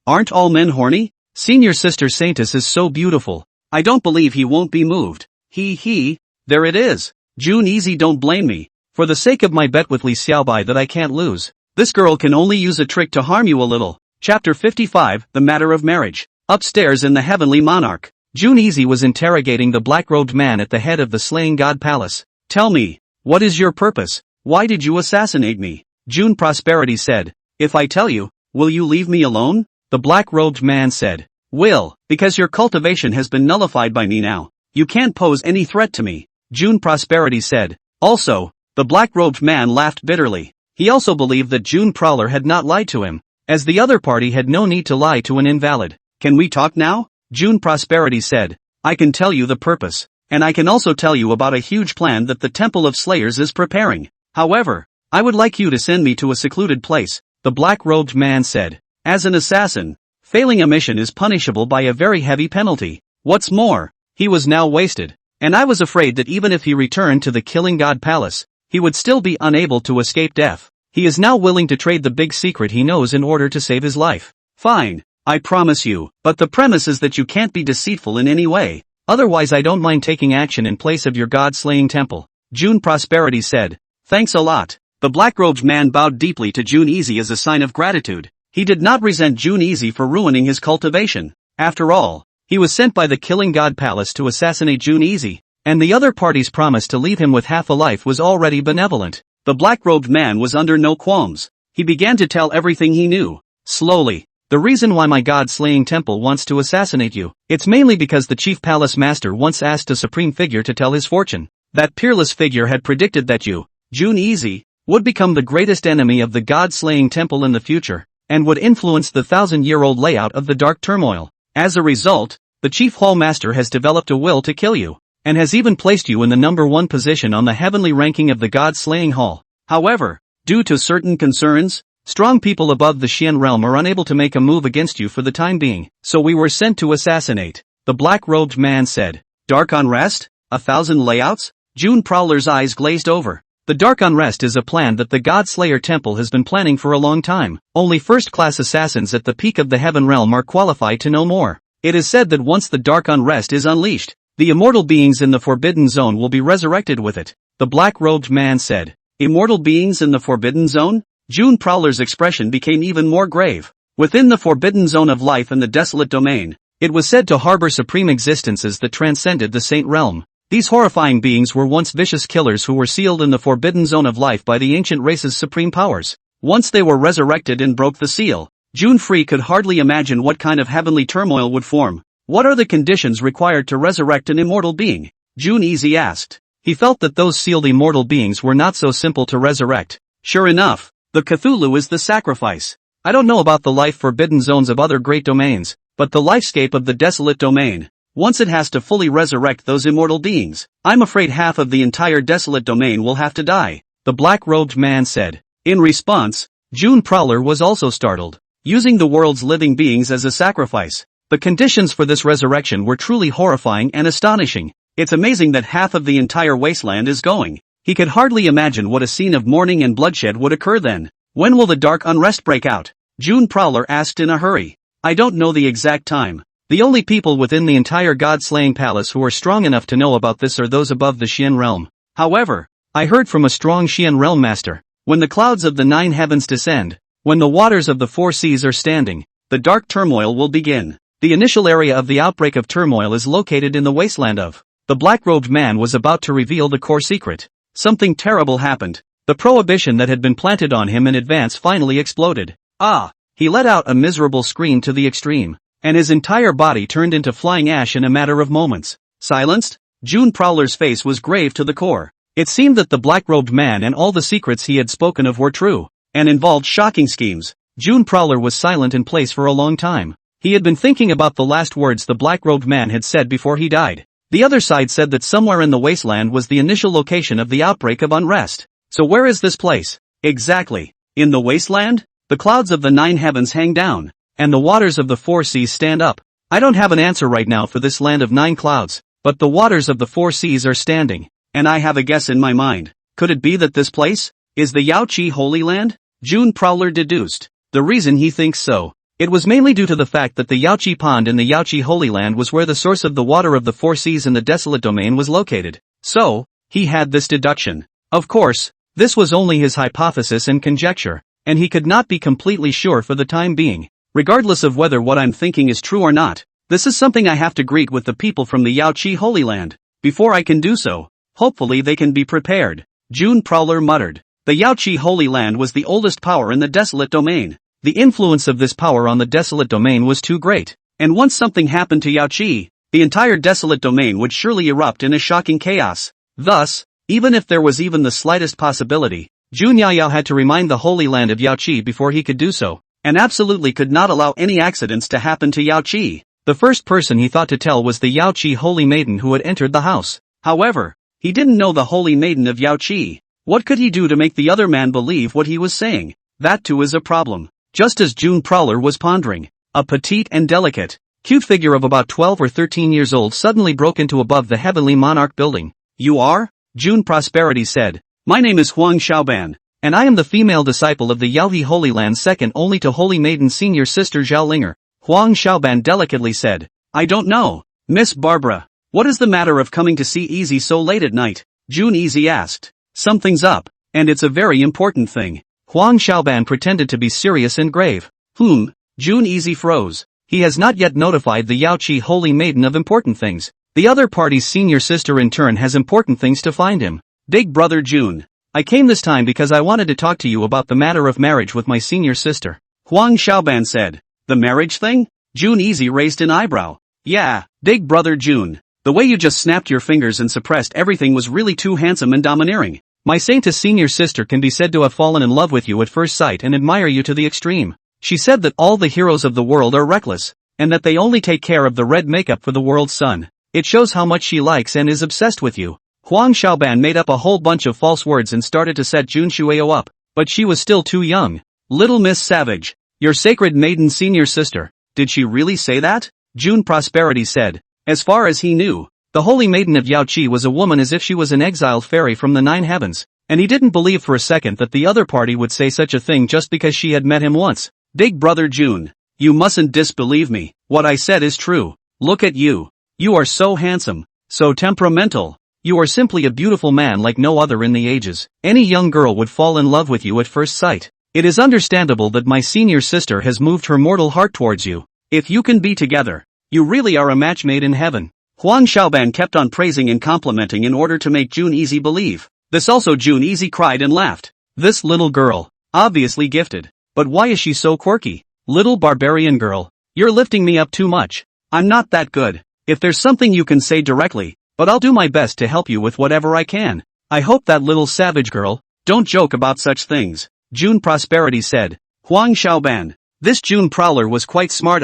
aren't all men horny? Senior Sister Saintus is so beautiful. I don't believe he won't be moved. There it is. Jun Easy, don't blame me. For the sake of my bet with Li Xiaobai that I can't lose. This girl can only use a trick to harm you a little. Chapter 55, The Matter of Marriage. Upstairs in the Heavenly Monarch, Jun Easy was interrogating the black-robed man at the head of the Slaying God Palace. Tell me, what is your purpose? Why did you assassinate me? Jun Prosperity said. If I tell you, will you leave me alone? The black-robed man said. Will, because your cultivation has been nullified by me now. You can't pose any threat to me. Jun Prosperity said. Also, the black-robed man laughed bitterly. He also believed that Jun Prowler had not lied to him, as the other party had no need to lie to an invalid. Can we talk now? Jun Prosperity said. I can tell you the purpose, and I can also tell you about a huge plan that the Temple of Slayers is preparing. However, I would like you to send me to a secluded place, the black-robed man said. As an assassin, failing a mission is punishable by a very heavy penalty. What's more, he was now wasted, and I was afraid that even if he returned to the Killing God Palace, he would still be unable to escape death. He is now willing to trade the big secret he knows in order to save his life. Fine, I promise you, but the premise is that you can't be deceitful in any way, otherwise I don't mind taking action in place of your god-slaying temple. Jun Prosperity said. Thanks a lot. The black-robed man bowed deeply to Jun Easy as a sign of gratitude. He did not resent Jun Easy for ruining his cultivation. After all, he was sent by the Killing God Palace to assassinate Jun Easy, and the other party's promise to leave him with half a life was already benevolent. The black-robed man was under no qualms. He began to tell everything he knew. Slowly. The reason why my god-slaying temple wants to assassinate you, it's mainly because the chief palace master once asked a supreme figure to tell his fortune. That peerless figure had predicted that you, Jun Easy, would become the greatest enemy of the god-slaying temple in the future, and would influence the 1,000-year-old layout of the Dark Turmoil. As a result, the chief hall master has developed a will to kill you, and has even placed you in the number 1 position on the heavenly ranking of the god-slaying hall. However, due to certain concerns, strong people above the Xian realm are unable to make a move against you for the time being, so we were sent to assassinate, the black-robed man said. Dark unrest? 1,000 layouts? Jun Prowler's eyes glazed over. The Dark Unrest is a plan that the God-Slayer Temple has been planning for a long time. Only first-class assassins at the peak of the Heaven realm are qualified to know more. It is said that once the Dark Unrest is unleashed, the immortal beings in the Forbidden Zone will be resurrected with it, the black-robed man said. Immortal beings in the Forbidden Zone? Jun Prowler's expression became even more grave. Within the Forbidden Zone of life and the Desolate Domain, it was said to harbor supreme existences that transcended the Saint realm. These horrifying beings were once vicious killers who were sealed in the Forbidden Zone of life by the ancient race's supreme powers. Once they were resurrected and broke the seal, Jun Free could hardly imagine what kind of heavenly turmoil would form. What are the conditions required to resurrect an immortal being? Jun Easy asked. He felt that those sealed immortal beings were not so simple to resurrect. Sure enough, the Cthulhu is the sacrifice. I don't know about the life forbidden zones of other great domains, but the lifescape of the desolate domain, once it has to fully resurrect those immortal beings, I'm afraid half of the entire desolate domain will have to die, the black-robed man said. In response, Jun Prowler was also startled. Using the world's living beings as a sacrifice. The conditions for this resurrection were truly horrifying and astonishing. It's amazing that half of the entire wasteland is going. He could hardly imagine what a scene of mourning and bloodshed would occur then. When will the dark unrest break out? Jun Prowler asked in a hurry. I don't know the exact time, The only people within the entire god-slaying palace who are strong enough to know about this are those above the Xian realm. However, I heard from a strong Xian realm master, when the clouds of the 9 heavens descend, when the waters of the 4 seas are standing, the dark turmoil will begin. The initial area of the outbreak of turmoil is located in the wasteland of. The black-robed man was about to reveal the core secret. Something terrible happened. The prohibition that had been planted on him in advance finally exploded. Ah! He let out a miserable scream to the extreme, and his entire body turned into flying ash in a matter of moments. Silenced? June Prowler's face was grave to the core. It seemed that the black-robed man and all the secrets he had spoken of were true, and involved shocking schemes. June Prowler was silent in place for a long time. He had been thinking about the last words the black-robed man had said before he died. The other side said that somewhere in the wasteland was the initial location of the outbreak of unrest. So where is this place? Exactly. In the wasteland? The clouds of the 9 heavens hang down, and the waters of the 4 seas stand up. I don't have an answer right now for this land of 9 clouds, but the waters of the 4 seas are standing, and I have a guess in my mind. Could it be that this place is the Yaoqi Holy Land? June Prowler deduced. The reason he thinks so. It was mainly due to the fact that the Yaoqi Pond in the Yaoqi Holy Land was where the source of the water of the 4 seas in the desolate domain was located. So, he had this deduction. Of course, this was only his hypothesis and conjecture, and he could not be completely sure for the time being. Regardless of whether what I'm thinking is true or not, this is something I have to greet with the people from the Yaoqi Holy Land. Before I can do so, hopefully they can be prepared. June Prowler muttered. The Yaoqi Holy Land was the oldest power in the desolate domain. The influence of this power on the desolate domain was too great, and once something happened to Yaoqi, the entire desolate domain would surely erupt in a shocking chaos. Thus, even if there was even the slightest possibility, Jun Yaoyao had to remind the Holy Land of Yaoqi before he could do so, and absolutely could not allow any accidents to happen to Yaoqi. The first person he thought to tell was the Yaoqi Holy Maiden who had entered the house. However, he didn't know the Holy Maiden of Yaoqi. What could he do to make the other man believe what he was saying? That too is a problem. Just as June Prowler was pondering, a petite and delicate, cute figure of about 12 or 13 years old suddenly broke into above the heavenly monarch building. You are? June Prosperity said. My name is Huang Xiaoban, and I am the female disciple of the Yaoqi Holy Land second only to Holy Maiden senior sister Zhao Linger. Huang Xiaoban delicately said. I don't know, Miss Barbara. What is the matter of coming to see Easy so late at night? June Easy asked. Something's up, and it's a very important thing. Huang Xiaoban pretended to be serious and grave. June Easy froze. He has not yet notified the Yaoqi Holy Maiden of important things. The other party's senior sister in turn has important things to find him. Big brother June. I came this time because I wanted to talk to you about the matter of marriage with my senior sister. Huang Xiaoban said. The marriage thing? June Easy raised an eyebrow. Yeah, big brother June. The way you just snapped your fingers and suppressed everything was really too handsome and domineering. My saintess senior sister can be said to have fallen in love with you at first sight and admire you to the extreme. She said that all the heroes of the world are reckless, and that they only take care of the red makeup for the world's sun. It shows how much she likes and is obsessed with you. Huang Xiaoban made up a whole bunch of false words and started to set Jun Shuao up, but she was still too young. Little Miss Savage, your sacred maiden senior sister. Did she really say that? June Prosperity said. As far as he knew, the Holy Maiden of Yaoqi was a woman as if she was an exiled fairy from the 9 heavens, and he didn't believe for a second that the other party would say such a thing just because she had met him once. Big brother June, you mustn't disbelieve me. What I said is true. Look at you. You are so handsome, so temperamental. You are simply a beautiful man like no other in the ages. Any young girl would fall in love with you at first sight. It is understandable that my senior sister has moved her mortal heart towards you. If you can be together, you really are a match made in heaven. Huang Xiaoban kept on praising and complimenting in order to make June Easy believe. This also June Easy cried and laughed. This little girl, obviously gifted. But why is she so quirky? Little barbarian girl, you're lifting me up too much. I'm not that good. If there's something you can say directly, but I'll do my best to help you with whatever I can. I hope that little savage girl, don't joke about such things. June Prosperity said. Huang Xiaoban. This June Prowler was quite smart.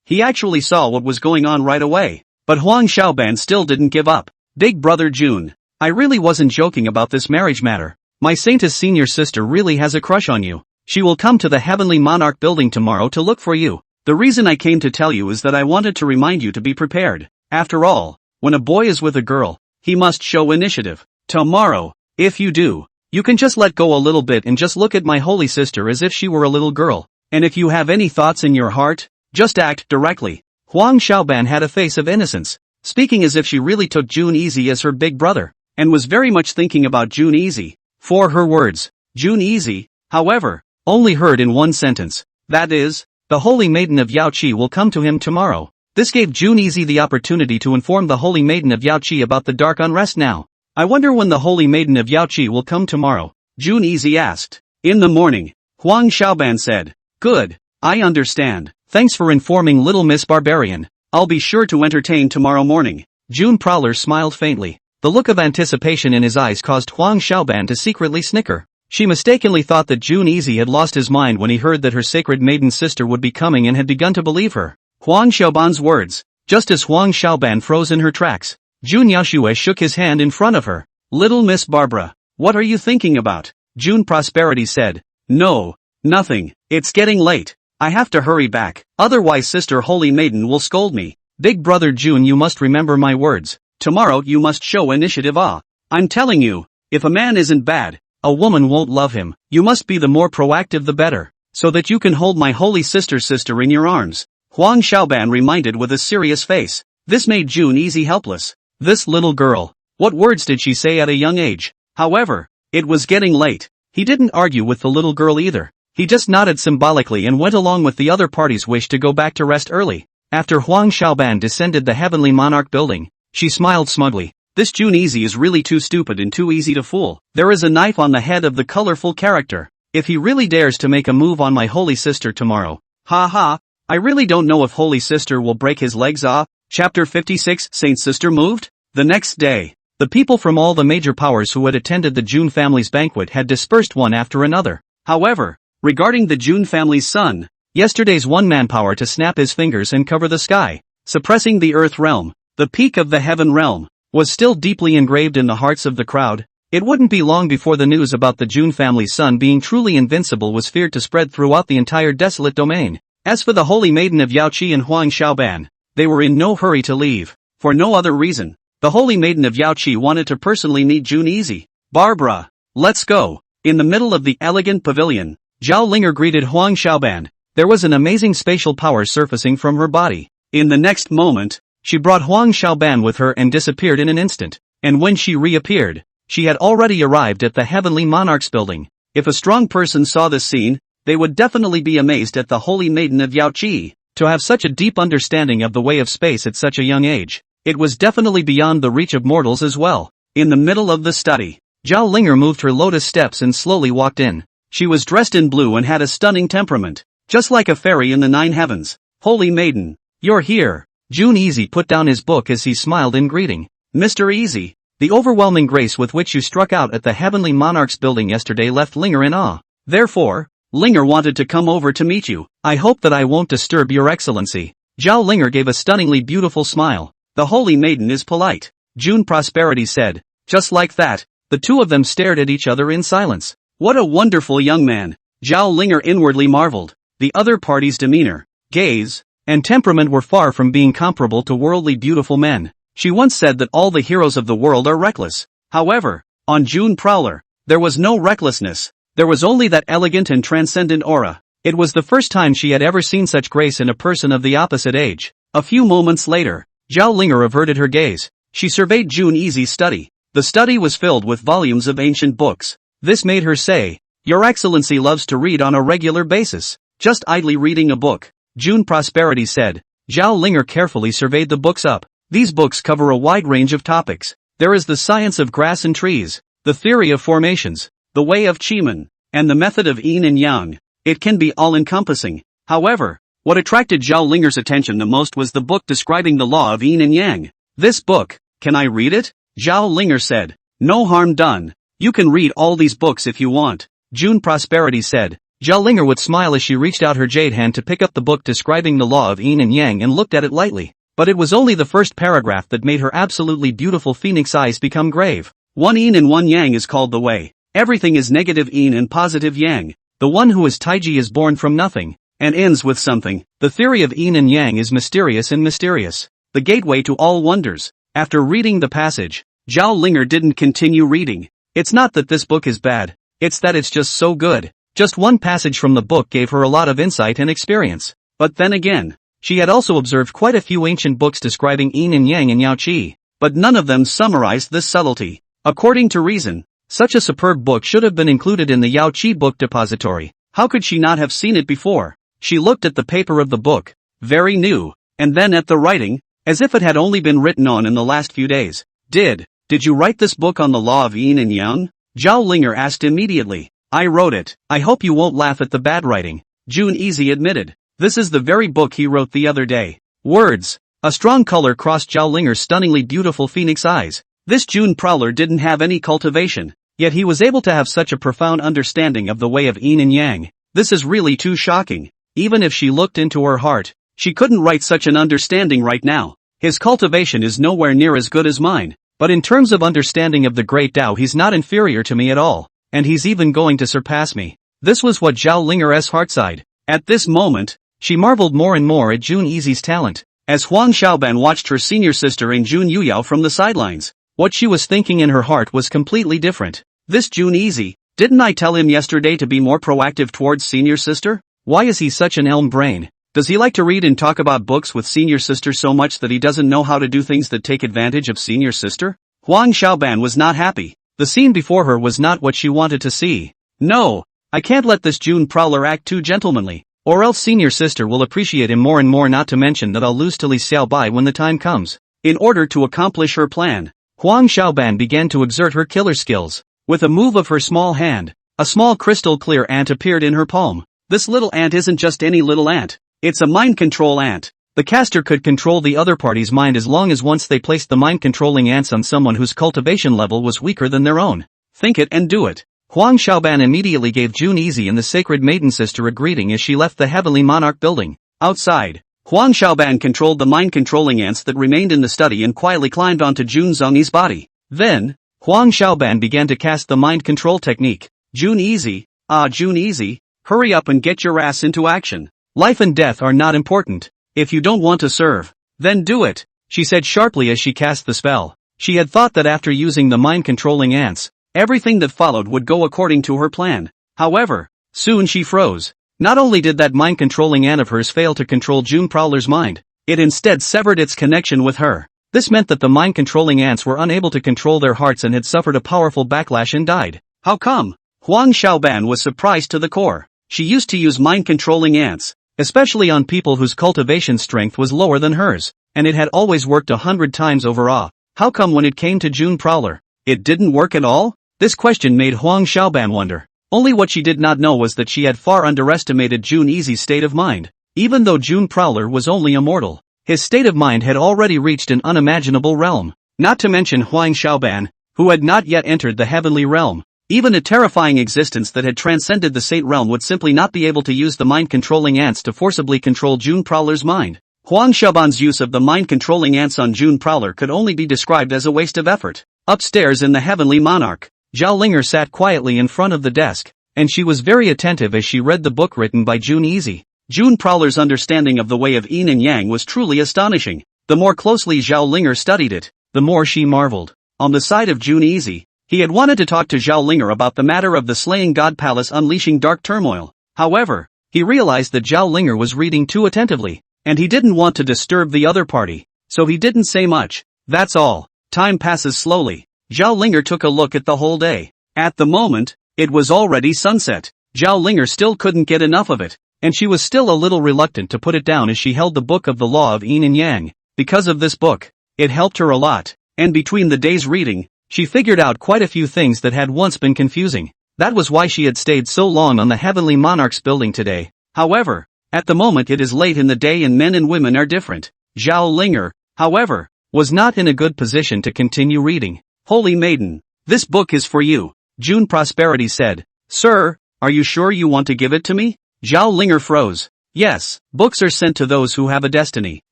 He actually saw what was going on right away. But Huang Xiaoban still didn't give up. Big brother June. I really wasn't joking about this marriage matter. My saintess senior sister really has a crush on you. She will come to the Heavenly Monarch building tomorrow to look for you. The reason I came to tell you is that I wanted to remind you to be prepared. After all, when a boy is with a girl, he must show initiative. Tomorrow, if you do, you can just let go a little bit and just look at my holy sister as if she were a little girl. And if you have any thoughts in your heart, just act directly. Huang Xiaoban had a face of innocence, speaking as if she really took June Easy as her big brother, and was very much thinking about June Easy. For her words, June Easy, however, only heard in one sentence, that is, the Holy Maiden of Yaoqi will come to him tomorrow. This gave June Easy the opportunity to inform the Holy Maiden of Yaoqi about the dark unrest now. I wonder when the Holy Maiden of Yaoqi will come tomorrow, June Easy asked. In the morning, Huang Xiaoban said. Good, I understand. Thanks for informing Little Miss Barbarian. I'll be sure to entertain tomorrow morning. June Prowler smiled faintly. The look of anticipation in his eyes caused Huang Xiaoban to secretly snicker. She mistakenly thought that June Easy had lost his mind when he heard that her sacred maiden sister would be coming and had begun to believe her. Huang Xiaoban's words. Just as Huang Xiaoban froze in her tracks, June Yaoshue shook his hand in front of her. Little Miss Barbara, what are you thinking about? June Prosperity said. No, nothing. It's getting late. I have to hurry back, otherwise Sister Holy Maiden will scold me. Big brother June, you must remember my words. Tomorrow you must show initiative. I'm telling you, if a man isn't bad, a woman won't love him. You must be the more proactive the better, so that you can hold my holy sister in your arms. Huang Xiaoban reminded with a serious face. This made June Easy helpless. This little girl, what words did she say at a young age? However, it was getting late. He didn't argue with the little girl either. He just nodded symbolically and went along with the other party's wish to go back to rest early. After Huang Xiaoban descended the Heavenly Monarch building, she smiled smugly. This June Easy is really too stupid and too easy to fool. There is a knife on the head of the colorful character. If he really dares to make a move on my holy sister tomorrow. Ha ha, I really don't know if holy sister will break his legs off. Chapter 56 Saint Sister moved? The next day, the people from all the major powers who had attended the June family's banquet had dispersed one after another. However, regarding the June family's son, yesterday's one-man power to snap his fingers and cover the sky, suppressing the earth realm, the peak of the heaven realm, was still deeply engraved in the hearts of the crowd. It wouldn't be long before the news about the June family's son being truly invincible was feared to spread throughout the entire desolate domain. As for the Holy Maiden of Yaoqi and Huang Xiaoban, they were in no hurry to leave, for no other reason. The Holy Maiden of Yaoqi wanted to personally meet June Easy. Barbara, let's go. In the middle of the elegant pavilion, Zhao Linger greeted Huang Xiaoban. There was an amazing spatial power surfacing from her body. In the next moment, she brought Huang Xiaoban with her and disappeared in an instant. And when she reappeared, she had already arrived at the Heavenly Monarch's building. If a strong person saw this scene, they would definitely be amazed at the Holy Maiden of Yaoqi. To have such a deep understanding of the way of space at such a young age, it was definitely beyond the reach of mortals as well. In the middle of the study, Zhao Linger moved her lotus steps and slowly walked in. She was dressed in blue and had a stunning temperament, just like a fairy in the 9 heavens. Holy Maiden, you're here. June Easy put down his book as he smiled in greeting. Mr. Easy, the overwhelming grace with which you struck out at the Heavenly Monarch's building yesterday left Linger in awe. Therefore, Linger wanted to come over to meet you. I hope that I won't disturb your excellency. Zhao Linger gave a stunningly beautiful smile. The Holy Maiden is polite, June Prosperity said. Just like that, the two of them stared at each other in silence. What a wonderful young man, Zhao Linger inwardly marveled. The other party's demeanor, gaze, and temperament were far from being comparable to worldly beautiful men. She once said that all the heroes of the world are reckless. However, on June Prowler, there was no recklessness. There was only that elegant and transcendent aura. It was the first time she had ever seen such grace in a person of the opposite age. A few moments later, Zhao Linger averted her gaze. She surveyed June Easy's study. The study was filled with volumes of ancient books. This made her say, Your Excellency loves to read on a regular basis. Just idly reading a book, June Prosperity said. Zhao Linger carefully surveyed the books up. These books cover a wide range of topics. There is the science of grass and trees, the theory of formations, the way of Qi-men, and the method of yin and yang. It can be all-encompassing. However, what attracted Zhao Linger's attention the most was the book describing the law of yin and yang. This book, can I read it? Zhao Linger said. No harm done. You can read all these books if you want, June Prosperity said. Zhao Linger would smile as she reached out her jade hand to pick up the book describing the law of yin and yang and looked at it lightly. But it was only the first paragraph that made her absolutely beautiful phoenix eyes become grave. One yin and one yang is called the way. Everything is negative yin and positive yang. The one who is Taiji is born from nothing, and ends with something. The theory of yin and yang is mysterious and mysterious. The gateway to all wonders. After reading the passage, Zhao Linger didn't continue reading. It's not that this book is bad, it's that it's just so good. Just one passage from the book gave her a lot of insight and experience. But then again, She had also observed quite a few ancient books describing yin and yang and yao qi, but none of them summarized this subtlety. According to reason, such a superb book should have been included in the Yao Qi book depository. How could she not have seen it before? She looked at the paper of the book, very new, and then at the writing, as if it had only been written on in the last few days. Did you write this book on the law of yin and yang? Zhao Linger asked immediately. I wrote it. I hope you won't laugh at the bad writing, Jun Easy admitted. This is the very book he wrote the other day. Words. A strong color crossed Zhao Linger's stunningly beautiful phoenix eyes. This June Prowler didn't have any cultivation, yet he was able to have such a profound understanding of the way of yin and yang. This is really too shocking. Even if she looked into her heart, she couldn't write such an understanding right now. His cultivation is nowhere near as good as mine, but in terms of understanding of the great Tao he's not inferior to me at all, and he's even going to surpass me. This was what Zhao Linger's heart sighed. At this moment, she marveled more and more at Jun Easy's talent, as Huang Xiaoban watched her senior sister in Jun Yuyao from the sidelines. What she was thinking in her heart was completely different. This Jun Easy, didn't I tell him yesterday to be more proactive towards senior sister? Why is he such an elm brain? Does he like to read and talk about books with senior sister so much that he doesn't know how to do things that take advantage of senior sister? Huang Xiaoban was not happy. The scene before her was not what she wanted to see. No, I can't let this June Prowler act too gentlemanly, or else senior sister will appreciate him more and more, not to mention that I'll lose to Li Xiaobai when the time comes. In order to accomplish her plan, Huang Xiaoban began to exert her killer skills. With a move of her small hand, a small crystal clear ant appeared in her palm. This little ant isn't just any little ant. It's a mind control ant. The caster could control the other party's mind as long as once they placed the mind controlling ants on someone whose cultivation level was weaker than their own. Think it and do it. Huang Xiaoban immediately gave Jun Easy and the sacred maiden sister a greeting as she left the Heavenly Monarch building. Outside, Huang Xiaoban controlled the mind controlling ants that remained in the study and quietly climbed onto Jun Zhongyi's body. Then, Huang Xiaoban began to cast the mind control technique. Jun Easy, Jun Easy, hurry up and get your ass into action. Life and death are not important. If you don't want to serve, then do it, she said sharply as she cast the spell. She had thought that after using the mind-controlling ants, everything that followed would go according to her plan. However, soon she froze. Not only did that mind-controlling ant of hers fail to control June Prowler's mind, it instead severed its connection with her. This meant that the mind-controlling ants were unable to control their hearts and had suffered a powerful backlash and died. How come? Huang Xiaoban was surprised to the core. She used to use mind-controlling ants, especially on people whose cultivation strength was lower than hers, and it had always worked 100 times over. How come when it came to June Prowler, it didn't work at all? This question made Huang Xiaoban wonder. Only what she did not know was that she had far underestimated Jun Easy's state of mind. Even though June Prowler was only a mortal, his state of mind had already reached an unimaginable realm. Not to mention Huang Xiaoban, who had not yet entered the heavenly realm. Even a terrifying existence that had transcended the Saint realm would simply not be able to use the mind-controlling ants to forcibly control June Prowler's mind. Huang Xiaoban's use of the mind-controlling ants on June Prowler could only be described as a waste of effort. Upstairs in the Heavenly Monarch, Zhao Linger sat quietly in front of the desk, and she was very attentive as she read the book written by Jun Easy. June Prowler's understanding of the way of yin and yang was truly astonishing. The more closely Zhao Linger studied it, the more she marveled. On the side of Jun Easy, he had wanted to talk to Zhao Linger about the matter of the Slaying God Palace unleashing dark turmoil. However, he realized that Zhao Linger was reading too attentively, and he didn't want to disturb the other party, so he didn't say much. That's all. Time passes slowly. Zhao Linger took a look at the whole day. At the moment, it was already sunset. Zhao Linger still couldn't get enough of it, and she was still a little reluctant to put it down as she held the book of the law of yin and yang. Because of this book, it helped her a lot, and between the day's reading, she figured out quite a few things that had once been confusing. That was why she had stayed so long on the Heavenly Monarch's building today. However, at the moment it is late in the day and men and women are different. Zhao Linger, however, was not in a good position to continue reading. Holy Maiden, this book is for you, June Prosperity said. Sir, are you sure you want to give it to me? Zhao Linger froze. Yes, books are sent to those who have a destiny.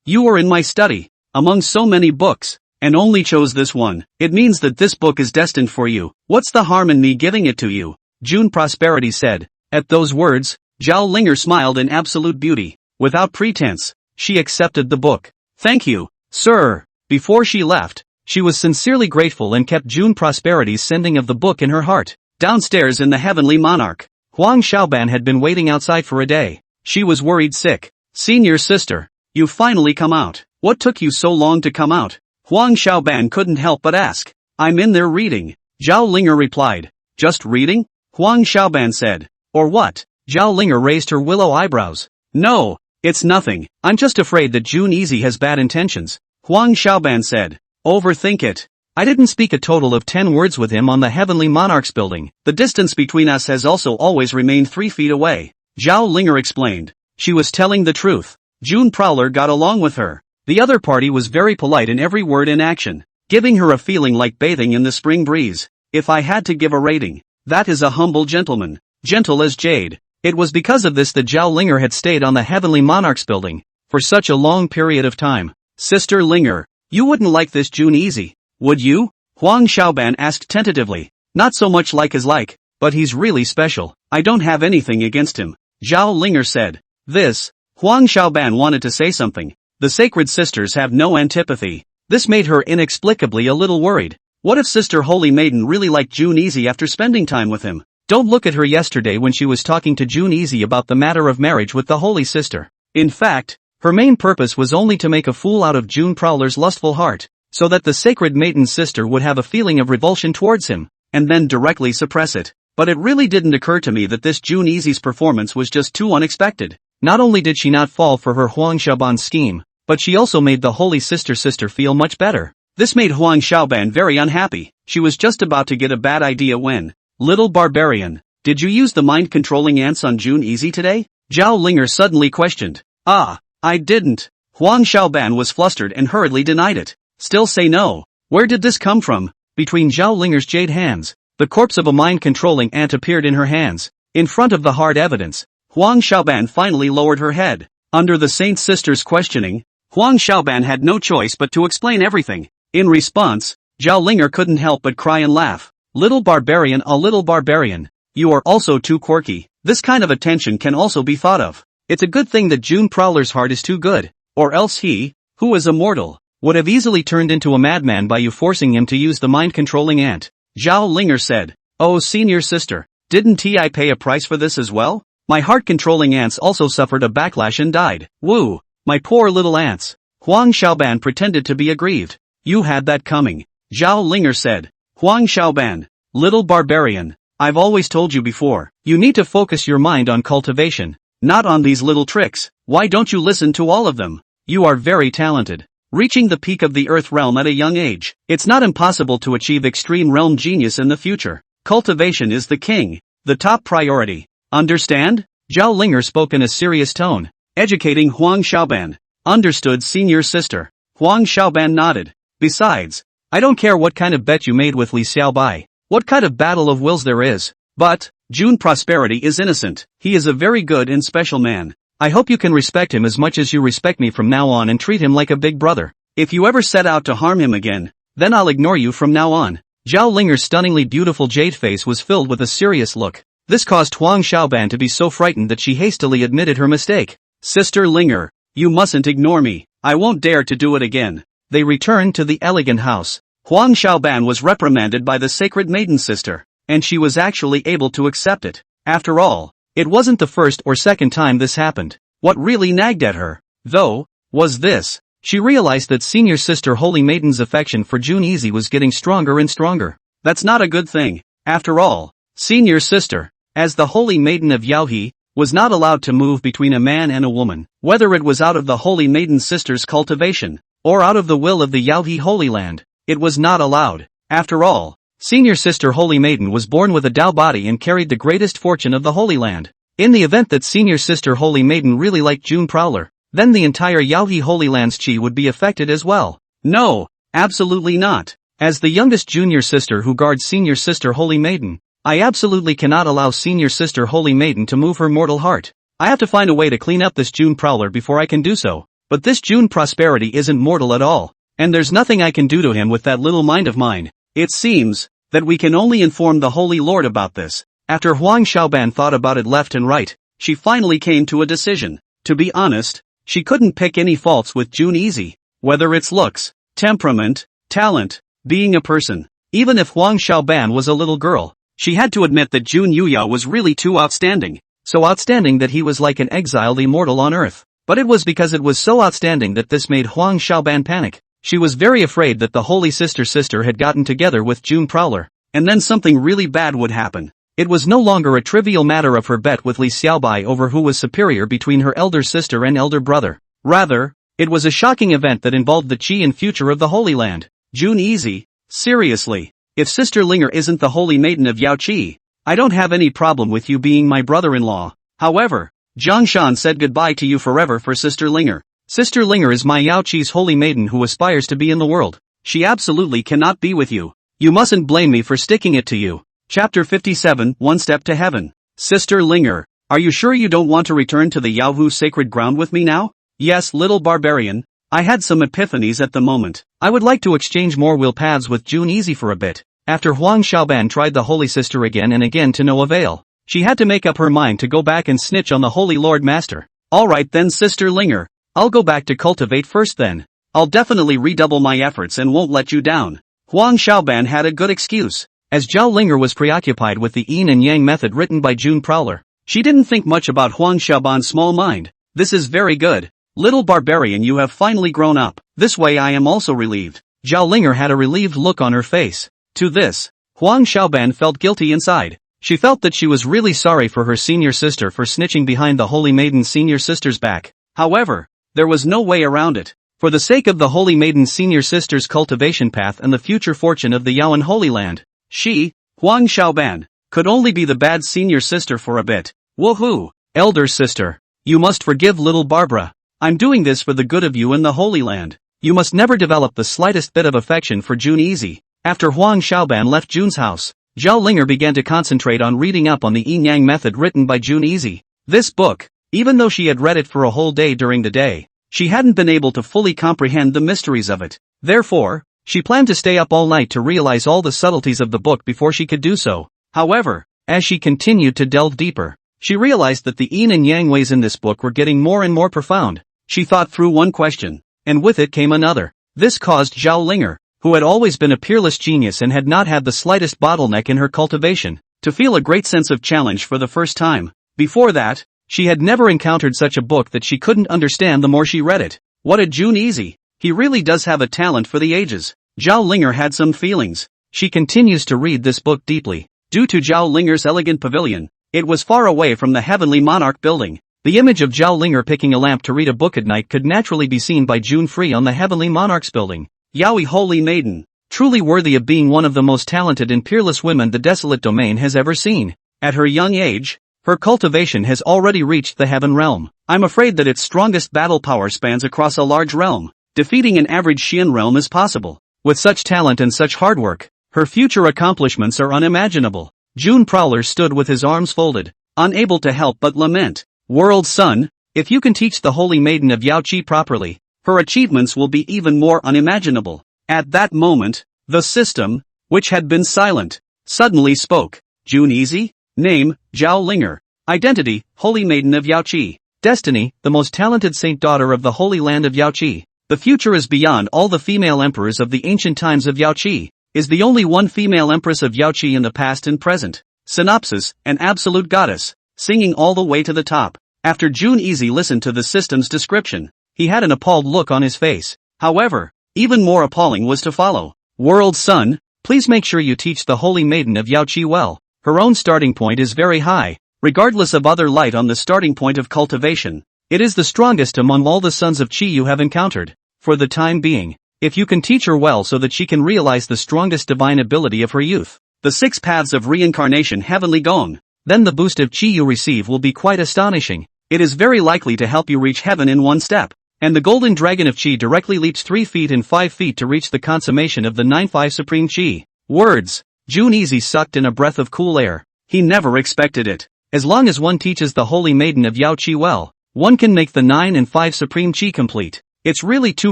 You are in my study, among so many books, and only chose this one. It means that this book is destined for you. What's the harm in me giving it to you? June Prosperity said. At those words, Zhao Linger smiled in absolute beauty. Without pretense, she accepted the book. Thank you, sir. Before she left, she was sincerely grateful and kept June Prosperity's sending of the book in her heart. Downstairs in the Heavenly Monarch, Huang Xiaoban had been waiting outside for a day. She was worried sick. Senior sister, You finally come out. What took you so long to come out? Huang Xiaoban couldn't help but ask. I'm in there reading. Zhao Linger replied. Just reading? Huang Xiaoban said. Or what? Zhao Linger raised her willow eyebrows. No, it's nothing. I'm just afraid that June Easy has bad intentions. Huang Xiaoban said. Overthink it. I didn't speak a total of 10 words with him on the Heavenly Monarchs building. The distance between us has also always remained 3 feet away. Zhao Linger explained. She was telling the truth. June Prowler got along with her. The other party was very polite in every word and action, giving her a feeling like bathing in the spring breeze. If I had to give a rating, that is a humble gentleman, gentle as jade. It was because of this that Zhao Linger had stayed on the Heavenly Monarchs building for such a long period of time. Sister Linger, you wouldn't like this June Easy, would you? Huang Xiaoban asked tentatively. Not so much like as like, but he's really special. I don't have anything against him, Zhao Linger said. This, Huang Xiaoban wanted to say something. The sacred sisters have no antipathy. This made her inexplicably a little worried. What if Sister Holy Maiden really liked June Easy after spending time with him? Don't look at her yesterday when she was talking to June Easy about the matter of marriage with the Holy Sister. In fact, her main purpose was only to make a fool out of June Prowler's lustful heart, so that the sacred maiden's sister would have a feeling of revulsion towards him, and then directly suppress it. But it really didn't occur to me that this June Easy's performance was just too unexpected. Not only did she not fall for her Huang Xiaoban's scheme, but she also made the Holy Sister feel much better. This made Huang Xiaoban very unhappy. She was just about to get a bad idea when, little barbarian, did you use the mind-controlling ants on June Easy today? Zhao Linger suddenly questioned. Ah, I didn't. Huang Xiaoban was flustered and hurriedly denied it. Still say no. Where did this come from? Between Zhao Linger's jade hands, the corpse of a mind-controlling ant appeared in her hands. In front of the hard evidence, Huang Xiaoban finally lowered her head. Under the Saint Sister's questioning, Huang Xiaoban had no choice but to explain everything. In response, Zhao Linger couldn't help but cry and laugh. Little barbarian, a little barbarian. You are also too quirky. This kind of attention can also be thought of. It's a good thing that June Prowler's heart is too good, or else he, who is immortal, would have easily turned into a madman by you forcing him to use the mind-controlling ant. Zhao Linger said. Oh, senior sister, didn't I pay a price for this as well? My heart-controlling ants also suffered a backlash and died. Woo! My poor little ants. Huang Xiaoban pretended to be aggrieved. You had that coming. Zhao Linger said. Huang Xiaoban, little barbarian, I've always told you before, you need to focus your mind on cultivation, not on these little tricks. Why don't you listen to all of them? You are very talented. Reaching the peak of the Earth realm at a young age, it's not impossible to achieve extreme realm genius in the future. Cultivation is the king, the top priority. Understand? Zhao Linger spoke in a serious tone, educating Huang Xiaoban. Understood, senior sister. Huang Xiaoban nodded. Besides, I don't care what kind of bet you made with Li Xiaobai, what kind of battle of wills there is, but, June Prosperity is innocent. He is a very good and special man. I hope you can respect him as much as you respect me from now on and treat him like a big brother. If you ever set out to harm him again, then I'll ignore you from now on. Zhao Linger's stunningly beautiful jade face was filled with a serious look. This caused Huang Xiaoban to be so frightened that she hastily admitted her mistake. Sister Linger, you mustn't ignore me. I won't dare to do it again. They returned to the elegant house. Huang Xiaoban was reprimanded by the sacred maiden sister, and she was actually able to accept it. After all, it wasn't the first or second time this happened. What really nagged at her, though, was this. She realized that senior sister Holy Maiden's affection for June Easy was getting stronger and stronger. That's not a good thing. After all, senior sister, as the Holy Maiden of Yaohe, was not allowed to move between a man and a woman, whether it was out of the Holy Maiden sister's cultivation, or out of the will of the Yaohe Holy Land. It was not allowed. After all, senior sister Holy Maiden was born with a Dao body and carried the greatest fortune of the Holy Land. In the event that senior sister Holy Maiden really liked June Prowler, then the entire Yaohe Holy Land's chi would be affected as well. No, absolutely not. As the youngest junior sister who guards senior sister Holy Maiden, I absolutely cannot allow senior sister Holy Maiden to move her mortal heart. I have to find a way to clean up this June Prowler before I can do so. But this June Prosperity isn't mortal at all, and there's nothing I can do to him with that little mind of mine. It seems that we can only inform the Holy Lord about this. After Huang Xiaoban thought about it left and right, she finally came to a decision. To be honest, she couldn't pick any faults with June Easy, whether it's looks, temperament, talent, being a person. Even if Huang Xiaoban was a little girl, she had to admit that June Yuya was really too outstanding, so outstanding that he was like an exiled immortal on Earth. But it was because it was so outstanding that this made Huang Xiaoban panic. She was very afraid that the Holy Sister had gotten together with June Prowler, and then something really bad would happen. It was no longer a trivial matter of her bet with Li Xiaobai over who was superior between her elder sister and elder brother. Rather, it was a shocking event that involved the qi and future of the Holy Land. June Easy, seriously, if Sister Linger isn't the Holy Maiden of Yao Qi, I don't have any problem with you being my brother-in-law. However, Zhang Shan said goodbye to you forever for Sister Linger. Sister Linger is my Yao Qi's holy maiden who aspires to be in the world. She absolutely cannot be with you. You mustn't blame me for sticking it to you. Chapter 57, One Step to Heaven. Sister Linger, are you sure you don't want to return to the Yaohu sacred ground with me now? Yes, little barbarian. I had some epiphanies at the moment. I would like to exchange more will paths with June Easy for a bit. After Huang Xiaoban tried the Holy Sister again and again to no avail, she had to make up her mind to go back and snitch on the Holy Lord Master. Alright then Sister Linger, I'll go back to cultivate first then. I'll definitely redouble my efforts and won't let you down. Huang Xiaoban had a good excuse. As Zhao Linger was preoccupied with the yin and yang method written by June Prowler, she didn't think much about Huang Xiaoban's small mind. This is very good. Little barbarian, you have finally grown up. This way I am also relieved. Zhao Linger had a relieved look on her face. To this, Huang Xiaoban felt guilty inside. She felt that she was really sorry for her senior sister for snitching behind the Holy Maiden's senior sister's back. However, there was no way around it. For the sake of the Holy Maiden's senior sister's cultivation path and the future fortune of the Yaoan Holy Land, she, Huang Xiaoban, could only be the bad senior sister for a bit. Woohoo! Elder sister, you must forgive little Barbara. I'm doing this for the good of you and the Holy Land. You must never develop the slightest bit of affection for June Easy. After Huang Xiaoban left June's house, Zhao Linger began to concentrate on reading up on the yin-yang method written by June Easy. This book, even though she had read it for a whole day during the day, she hadn't been able to fully comprehend the mysteries of it. Therefore, she planned to stay up all night to realize all the subtleties of the book before she could do so. However, as she continued to delve deeper, she realized that the yin and yang ways in this book were getting more and more profound. She thought through one question, and with it came another. This caused Zhao Linger, who had always been a peerless genius and had not had the slightest bottleneck in her cultivation, to feel a great sense of challenge for the first time. Before that, she had never encountered such a book that she couldn't understand the more she read it. What a June Easy! He really does have a talent for the ages. Zhao Linger had some feelings. She continues to read this book deeply. Due to Zhao Linger's elegant pavilion, it was far away from the Heavenly Monarch building. The image of Zhao Linger picking a lamp to read a book at night could naturally be seen by June Free on the Heavenly Monarch's building. Yaoi Holy Maiden, truly worthy of being one of the most talented and peerless women the desolate domain has ever seen. At her young age, her cultivation has already reached the Heaven realm. I'm afraid that its strongest battle power spans across a large realm. Defeating an average Xian realm is possible. With such talent and such hard work, her future accomplishments are unimaginable. June Prowler stood with his arms folded, unable to help but lament. World Sun, if you can teach the Holy Maiden of Yao Qi properly, her achievements will be even more unimaginable. At that moment, the system, which had been silent, suddenly spoke. June Easy? Name, Zhao Linger. Identity, Holy Maiden of Yao Qi. Destiny, the most talented saint daughter of the Holy Land of Yao Qi. The future is beyond all the female emperors of the ancient times of Yao Qi. Is the only one female empress of Yao Qi in the past and present. Synopsis, an absolute goddess, singing all the way to the top. After June Easy listened to the system's description, he had an appalled look on his face. However, even more appalling was to follow. World Sun, please make sure you teach the Holy Maiden of Yao Qi well. Her own starting point is very high, regardless of other light on the starting point of cultivation. It is the strongest among all the sons of Qi you have encountered. For the time being, if you can teach her well so that she can realize the strongest divine ability of her youth, the 6 paths of reincarnation Heavenly Gong, then the boost of Qi you receive will be quite astonishing. It is very likely to help you reach heaven in one step. And the golden dragon of Qi directly leaps 3 feet and 5 feet to reach the consummation of the 9-5 supreme Qi. Words. June Easy sucked in a breath of cool air. He never expected it. As long as one teaches the Holy Maiden of Yao Qi well, one can make the 9 and 5 supreme Qi complete. It's really too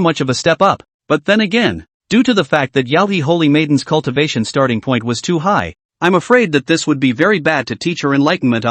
much of a step up. But then again, due to the fact that Yaoi Holy Maiden's cultivation starting point was too high, I'm afraid that this would be very bad to teach her enlightenment.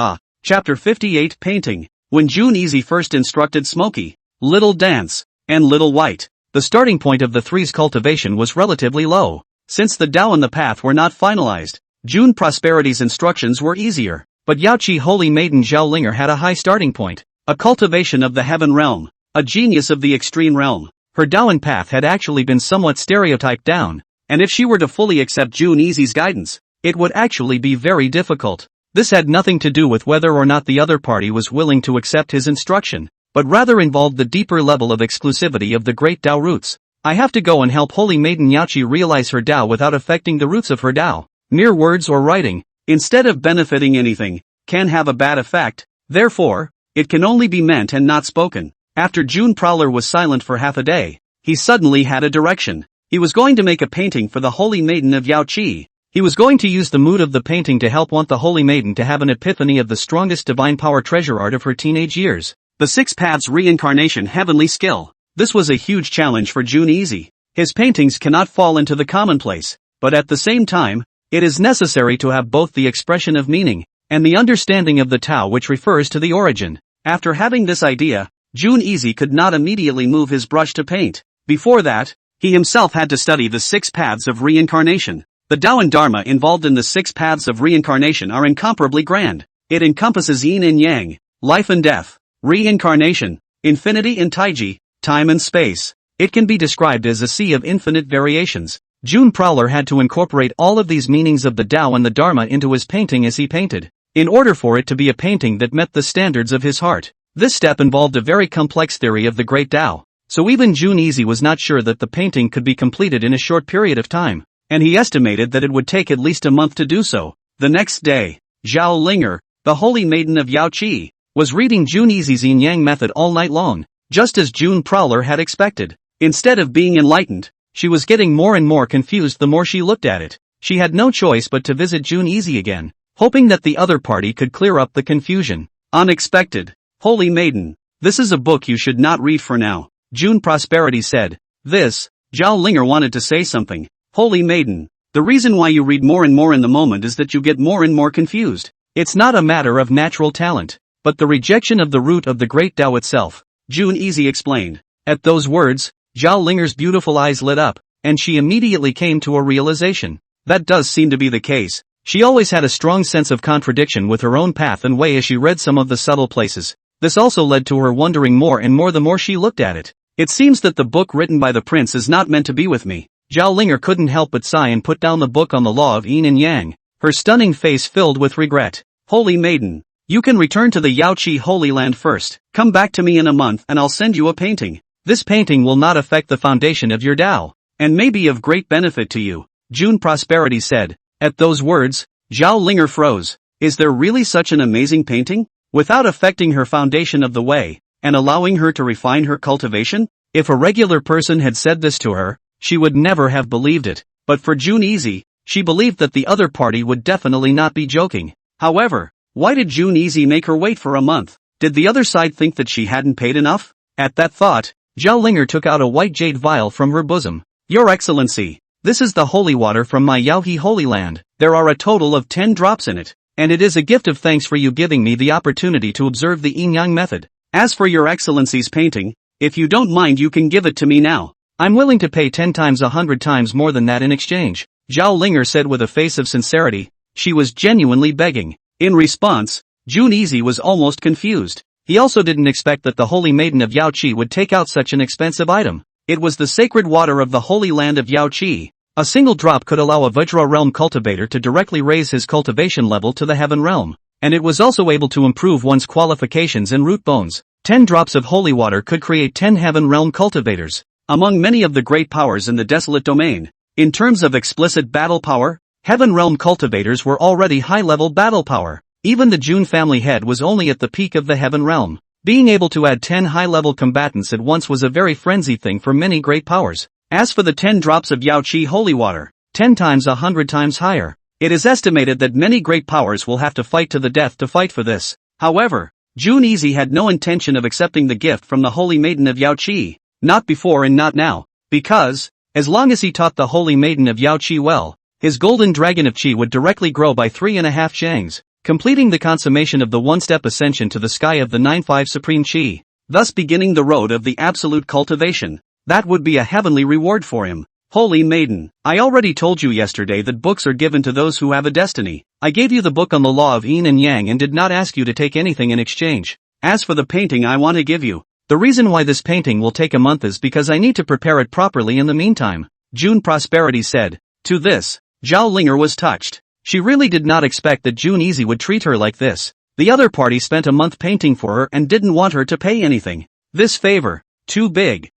Chapter 58 Painting. When June Easy first instructed Smokey, Little Dance, and Little White, the starting point of the three's cultivation was relatively low. Since the Tao and the path were not finalized, June Prosperity's instructions were easier, but Yaoqi Holy Maiden Zhao Linger had a high starting point, a cultivation of the Heaven realm. a genius of the extreme realm. Her Daoan path had actually been somewhat stereotyped down, and if she were to fully accept Jun Easy's guidance, it would actually be very difficult. This had nothing to do with whether or not the other party was willing to accept his instruction, but rather involved the deeper level of exclusivity of the great Dao roots. I have to go and help Holy Maiden Yaoqi realize her Dao without affecting the roots of her Dao. Mere words or writing, instead of benefiting anything, can have a bad effect, therefore, it can only be meant and not spoken. After June Prowler was silent for half a day, he suddenly had a direction. He was going to make a painting for the Holy Maiden of Yaoqi. He was going to use the mood of the painting to help want the Holy Maiden to have an epiphany of the strongest divine power treasure art of her teenage years. The 6 Paths Reincarnation Heavenly Skill. This was a huge challenge for Jun Easy. His paintings cannot fall into the commonplace, but at the same time, it is necessary to have both the expression of meaning and the understanding of the Tao which refers to the origin. After having this idea, Jun Easy could not immediately move his brush to paint. Before that, he himself had to study the 6 paths of reincarnation. The Tao and Dharma involved in the 6 paths of reincarnation are incomparably grand. It encompasses yin and yang, life and death, reincarnation, infinity and taiji, time and space. It can be described as a sea of infinite variations. June Prowler had to incorporate all of these meanings of the Tao and the Dharma into his painting as he painted, in order for it to be a painting that met the standards of his heart. This step involved a very complex theory of the great Tao, so even Jun Easy was not sure that the painting could be completed in a short period of time, and he estimated that it would take at least a month to do so. The next day, Zhao Linger, the Holy Maiden of Yaoqi, was reading Jun Easy's Yin Yang method all night long, just as June Prowler had expected. Instead of being enlightened, she was getting more and more confused the more she looked at it. She had no choice but to visit Jun Easy again, hoping that the other party could clear up the confusion. Unexpected. Holy Maiden, this is a book you should not read for now, June Prosperity said. This, Zhao Linger wanted to say something. Holy Maiden, the reason why you read more and more in the moment is that you get more and more confused. It's not a matter of natural talent, but the rejection of the root of the great Tao itself, Jun Easy explained. At those words, Zhao Linger's beautiful eyes lit up, and she immediately came to a realization. That does seem to be the case. She always had a strong sense of contradiction with her own path and way as she read some of the subtle places. This also led to her wondering more and more the more she looked at it. It seems that the book written by the prince is not meant to be with me. Zhao Linger couldn't help but sigh and put down the book on the law of yin and yang, her stunning face filled with regret. Holy Maiden, you can return to the Yaoqi Holy Land first. Come back to me in a month and I'll send you a painting. This painting will not affect the foundation of your Tao, and may be of great benefit to you, June Prosperity said. At those words, Zhao Linger froze. Is there really such an amazing painting? Without affecting her foundation of the way, and allowing her to refine her cultivation? If a regular person had said this to her, she would never have believed it, but for Jun Easy, she believed that the other party would definitely not be joking. However, why did Jun Easy make her wait for a month? Did the other side think that she hadn't paid enough? At that thought, Zhao Linger took out a white jade vial from her bosom. Your Excellency, this is the holy water from my Yaoqi Holy Land. There are a total of 10 drops in it, and it is a gift of thanks for you giving me the opportunity to observe the Yin Yang method. As for your Excellency's painting, if you don't mind you can give it to me now. I'm willing to pay 10 times 100 times more than that in exchange, Zhao Linger said with a face of sincerity. She was genuinely begging. In response, Jun Easy was almost confused. He also didn't expect that the Holy Maiden of Yaoqi would take out such an expensive item. It was the sacred water of the Holy Land of Yaoqi. A single drop could allow a Vajra realm cultivator to directly raise his cultivation level to the Heaven realm, and it was also able to improve one's qualifications and root bones. 10 drops of holy water could create 10 Heaven realm cultivators. Among many of the great powers in the desolate domain, in terms of explicit battle power, Heaven realm cultivators were already high-level battle power. Even the June family head was only at the peak of the Heaven realm. Being able to add 10 high-level combatants at once was a very frenzied thing for many great powers. As for the 10 drops of Yaoqi holy water, 10 times 100 times higher, it is estimated that many great powers will have to fight to the death to fight for this. However, Jun Easy had no intention of accepting the gift from the Holy Maiden of Yaoqi, not before and not now, because, as long as he taught the Holy Maiden of Yaoqi well, his golden dragon of Qi would directly grow by 3.5 shangs, completing the consummation of the one-step ascension to the sky of the 9-5 supreme Qi, thus beginning the road of the absolute cultivation. That would be a heavenly reward for him. Holy Maiden, I already told you yesterday that books are given to those who have a destiny. I gave you the book on the law of yin and yang and did not ask you to take anything in exchange. As for the painting I want to give you, The reason why this painting will take a month is because I need to prepare it properly in the meantime, June Prosperity said. To this, Zhao Linger was touched. She really did not expect that June Easy would treat her like this. The other party spent a month painting for her and didn't want her to pay anything. This favor, too big,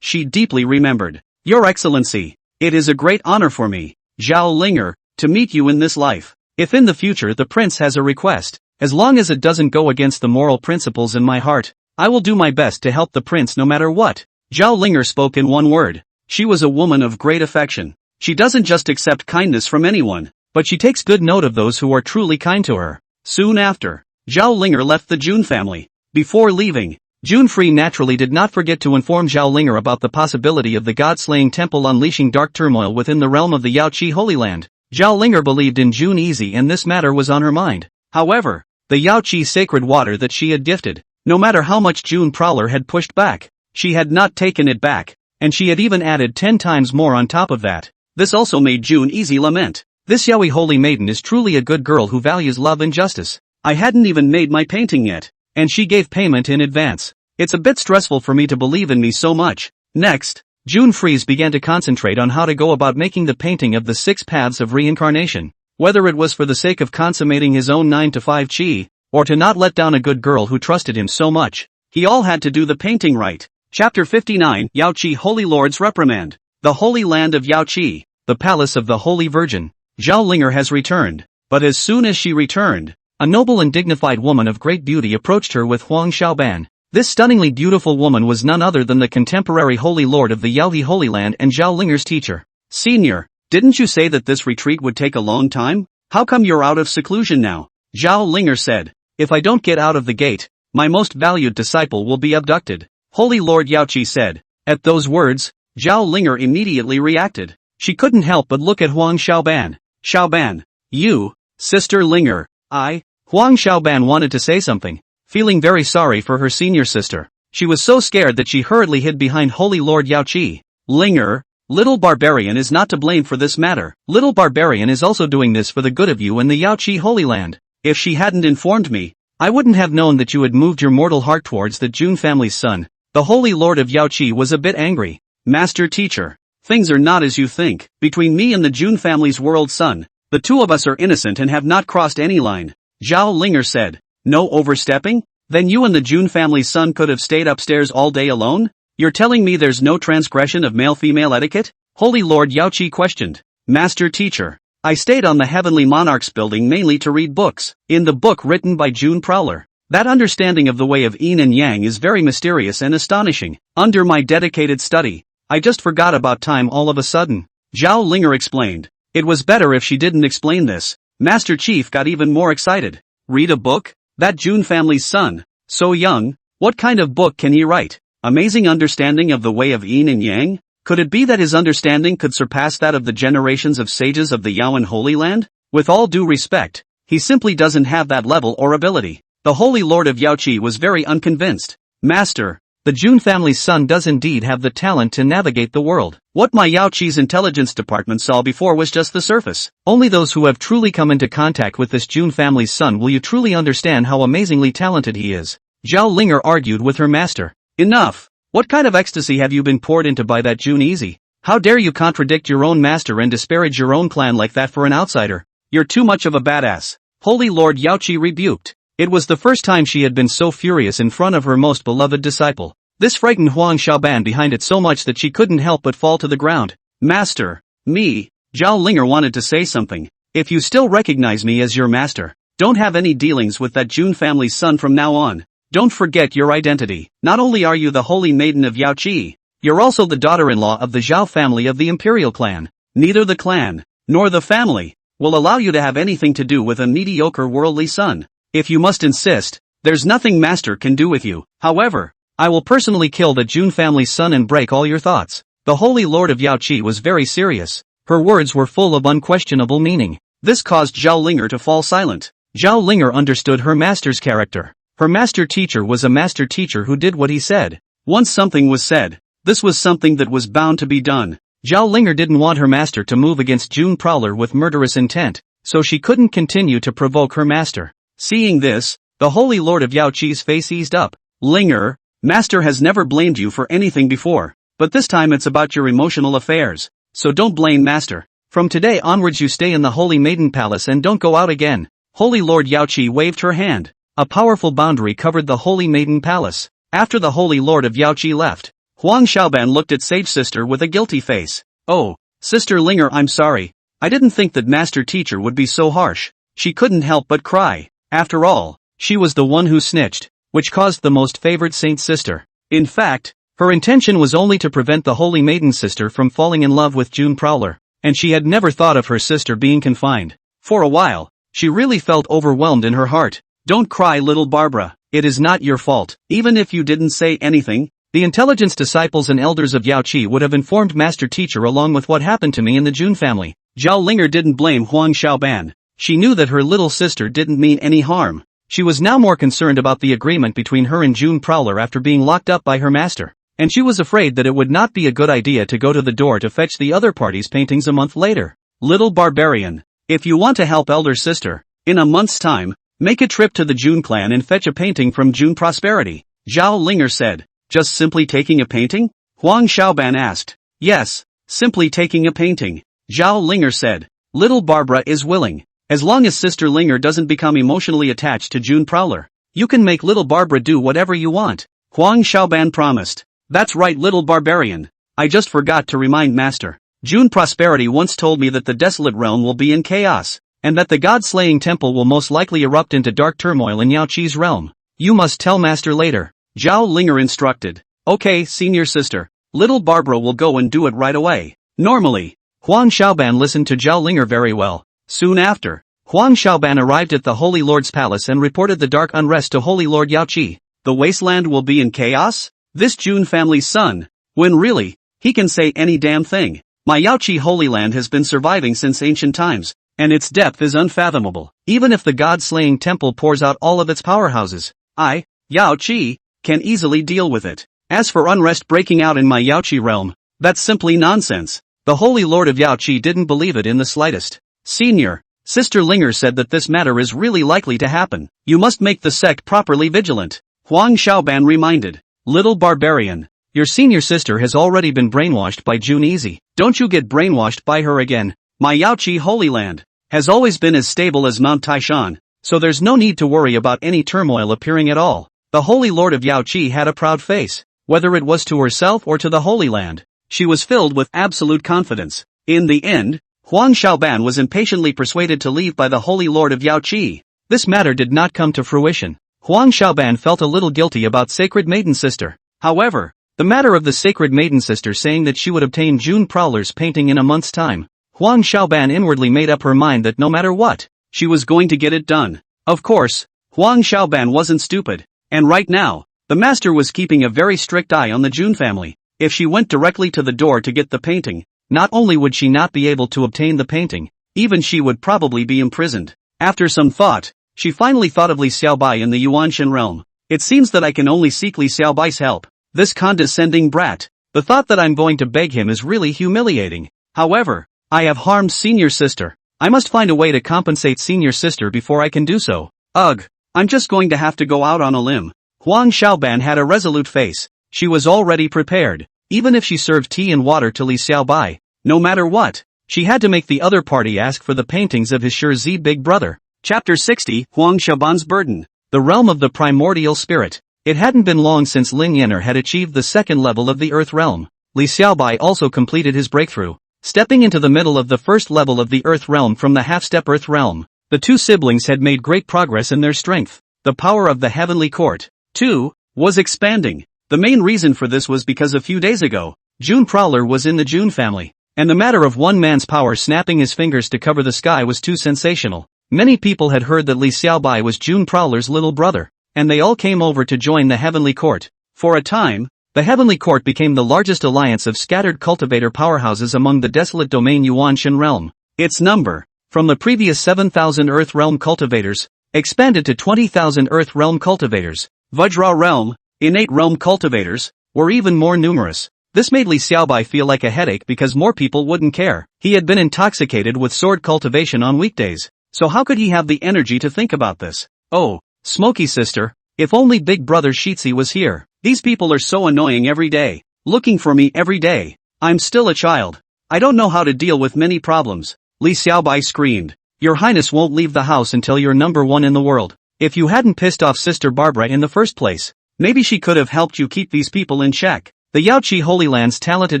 she deeply remembered. Your Excellency, it is a great honor for me, Zhao Linger, to meet you in this life. If in the future the prince has a request, as long as it doesn't go against the moral principles in my heart, I will do my best to help the prince no matter what. Zhao Linger spoke in one word. She was a woman of great affection. She doesn't just accept kindness from anyone, but she takes good note of those who are truly kind to her. Soon after, Zhao Linger left the June family. Before leaving, June Free naturally did not forget to inform Zhao Linger about the possibility of the god-slaying temple unleashing dark turmoil within the realm of the Yaoqi Holy Land. Zhao Linger believed in June Easy and this matter was on her mind. However, the Yaoqi sacred water that she had gifted, no matter how much June Prowler had pushed back, she had not taken it back, and she had even added 10 times more on top of that. This also made June Easy lament. This Yaoi Holy Maiden is truly a good girl who values love and justice. I hadn't even made my painting yet, and she gave payment in advance. It's a bit stressful for me to believe in me so much. Next, June Freeze began to concentrate on how to go about making the painting of the 6 paths of reincarnation. Whether it was for the sake of consummating his own 9-to-5 chi, or to not let down a good girl who trusted him so much, he all had to do the painting right. Chapter 59, Yaoqi Holy Lord's Reprimand. The Holy Land of Yaoqi, the Palace of the Holy Virgin. Zhao Linger has returned, but as soon as she returned, a noble and dignified woman of great beauty approached her with Huang Xiaoban. This stunningly beautiful woman was none other than the contemporary Holy Lord of the Yaoqi Holy Land and Zhao Linger's teacher. Senior, didn't you say that this retreat would take a long time? How come you're out of seclusion now? Zhao Linger said. If I don't get out of the gate, my most valued disciple will be abducted. Holy Lord Yaoqi said. At those words, Zhao Linger immediately reacted. She couldn't help but look at Huang Xiaoban. Xiaoban, you, Sister Linger, Huang Xiaoban wanted to say something, feeling very sorry for her senior sister. She was so scared that she hurriedly hid behind Holy Lord Yaoqi. Linger, Little Barbarian is not to blame for this matter. Little Barbarian is also doing this for the good of you and the Yaoqi Holy Land. If she hadn't informed me, I wouldn't have known that you had moved your mortal heart towards the June family's son. The Holy Lord of Yaoqi was a bit angry. Master Teacher, things are not as you think. Between me and the June family's world son, the two of us are innocent and have not crossed any line. Zhao Linger said. No overstepping? Then you and the June family's son could have stayed upstairs all day alone? You're telling me there's no transgression of male-female etiquette? Holy Lord Yaoqi questioned. Master Teacher, I stayed on the Heavenly Monarch's building mainly to read books. In the book written by June Prowler, that understanding of the way of yin and yang is very mysterious and astonishing. Under my dedicated study, I just forgot about time all of a sudden. Zhao Linger explained. It was better if she didn't explain this. Master Chief got even more excited. Read a book? That June family's son, so young, what kind of book can he write? Amazing understanding of the way of yin and yang? Could it be that his understanding could surpass that of the generations of sages of the Yaoan Holy Land? With all due respect, he simply doesn't have that level or ability. The Holy Lord of Yaoqi was very unconvinced. Master, the June family's son does indeed have the talent to navigate the world. What my Yaoqi's intelligence department saw before was just the surface. Only those who have truly come into contact with this June family's son will you truly understand how amazingly talented he is. Zhao Linger argued with her master. Enough! What kind of ecstasy have you been poured into by that June Easy? How dare you contradict your own master and disparage your own clan like that for an outsider? You're too much of a badass. Holy Lord Yaoqi rebuked. It was the first time she had been so furious in front of her most beloved disciple. This frightened Huang Xiaoban behind it so much that she couldn't help but fall to the ground. Master, me, Zhao Linger wanted to say something. If you still recognize me as your master, don't have any dealings with that June family's son from now on. Don't forget your identity. Not only are you the holy maiden of Yaoqi, you're also the daughter-in-law of the Zhao family of the imperial clan. Neither the clan, nor the family, will allow you to have anything to do with a mediocre worldly son. If you must insist, there's nothing master can do with you. However, I will personally kill the June family's son and break all your thoughts. The Holy Lord of Yaoqi was very serious. Her words were full of unquestionable meaning. This caused Zhao Linger to fall silent. Zhao Linger understood her master's character. Her master teacher was a master teacher who did what he said. Once something was said, this was something that was bound to be done. Zhao Linger didn't want her master to move against June Prowler with murderous intent, so she couldn't continue to provoke her master. Seeing this, the Holy Lord of Yaoqi's face eased up. Linger, Master has never blamed you for anything before, but this time it's about your emotional affairs. So don't blame Master. From today onwards you stay in the Holy Maiden Palace and don't go out again." Holy Lord Yaoqi waved her hand. A powerful boundary covered the Holy Maiden Palace. After the Holy Lord of Yaoqi left, Huang Xiaoban looked at Sage Sister with a guilty face. "Oh, Sister Linger, I'm sorry. I didn't think that Master Teacher would be so harsh." She couldn't help but cry. After all, she was the one who snitched, which caused the most favored Saint Sister. In fact, her intention was only to prevent the Holy Maiden Sister from falling in love with June Prowler, and she had never thought of her sister being confined. For a while, she really felt overwhelmed in her heart. "Don't cry, little Barbara, it is not your fault." Even if you didn't say anything, the intelligence disciples and elders of Yaoqi would have informed Master Teacher along with what happened to me in the June family. Zhao Linger didn't blame Huang Xiaoban. She knew that her little sister didn't mean any harm. She was now more concerned about the agreement between her and June Prowler after being locked up by her master, and she was afraid that it would not be a good idea to go to the door to fetch the other party's paintings a month later. "Little barbarian, if you want to help elder sister, in a month's time, make a trip to the June clan and fetch a painting from June Prosperity," Zhao Linger said. "Just simply taking a painting?" Huang Xiaoban asked. "Yes, simply taking a painting," Zhao Linger said. "Little Barbara is willing. As long as Sister Linger doesn't become emotionally attached to June Prowler, you can make little Barbara do whatever you want," Huang Xiaoban promised. "That's right, little barbarian. I just forgot to remind Master. June Prosperity once told me that the desolate realm will be in chaos, and that the god-slaying temple will most likely erupt into dark turmoil in Yaoqi's realm. You must tell Master later," Zhao Linger instructed. "Okay, senior sister. Little Barbara will go and do it right away." Normally, Huang Xiaoban listened to Zhao Linger very well. Soon after, Huang Xiaoban arrived at the Holy Lord's palace and reported the dark unrest to Holy Lord Yaoqi. "The wasteland will be in chaos? This June family's son, when really, he can say any damn thing. My Yaoqi Holy Land has been surviving since ancient times, and its depth is unfathomable. Even if the god-slaying temple pours out all of its powerhouses, I, Yaoqi, can easily deal with it. As for unrest breaking out in my Yaoqi realm, that's simply nonsense." The Holy Lord of Yaoqi didn't believe it in the slightest. "Senior, Sister Linger said that this matter is really likely to happen. You must make the sect properly vigilant," Huang Xiaoban reminded. "Little barbarian, your senior sister has already been brainwashed by June Easy. Don't you get brainwashed by her again. My Yaoqi Holy Land has always been as stable as Mount Taishan, so there's no need to worry about any turmoil appearing at all." The Holy Lord of Yaoqi had a proud face. Whether it was to herself or to the Holy Land, she was filled with absolute confidence. In the end, Huang Xiaoban was impatiently persuaded to leave by the Holy Lord of Yaoqi. This matter did not come to fruition. Huang Xiaoban felt a little guilty about Sacred Maiden Sister. However, the matter of the Sacred Maiden Sister saying that she would obtain June Prowler's painting in a month's time, Huang Xiaoban inwardly made up her mind that no matter what, she was going to get it done. Of course, Huang Xiaoban wasn't stupid, and right now, the master was keeping a very strict eye on the June family. If she went directly to the door to get the painting, not only would she not be able to obtain the painting, even she would probably be imprisoned. After some thought, she finally thought of Li Xiaobai in the Yuanshan realm. "It seems that I can only seek Li Xiaobai's help. This condescending brat. The thought that I'm going to beg him is really humiliating. However, I have harmed senior sister. I must find a way to compensate senior sister before I can do so. Ugh, I'm just going to have to go out on a limb." Huang Xiaoban had a resolute face. She was already prepared. Even if she served tea and water to Li Xiaobai, no matter what, she had to make the other party ask for the paintings of his Shi big brother. Chapter 60, Huang Xiaoban's Burden. The Realm of the Primordial Spirit. It hadn't been long since Lin Yanner had achieved the second level of the Earth Realm. Li Xiaobai also completed his breakthrough, stepping into the middle of the first level of the Earth Realm from the half-step Earth Realm. The two siblings had made great progress in their strength. The power of the Heavenly Court, too, was expanding. The main reason for this was because a few days ago, June Prowler was in the June family, and the matter of one man's power snapping his fingers to cover the sky was too sensational. Many people had heard that Li Xiaobai was June Prowler's little brother, and they all came over to join the Heavenly Court. For a time, the Heavenly Court became the largest alliance of scattered cultivator powerhouses among the desolate domain Yuanshan realm. Its number, from the previous 7,000 Earth Realm cultivators, expanded to 20,000 Earth Realm cultivators. Vajra Realm, innate realm cultivators, were even more numerous. This made Li Xiaobai feel like a headache because more people wouldn't care. He had been intoxicated with sword cultivation on weekdays, so how could he have the energy to think about this? Oh, Smoky sister, if only big brother Shitsi was here. These people are so annoying every day, looking for me every day. I'm still a child. I don't know how to deal with many problems. Li Xiaobai screamed. Your Highness won't leave the house until you're number one in the world. If you hadn't pissed off Sister Barbara in the first place, maybe she could have helped you keep these people in check. The Yaoqi Holy Land's talented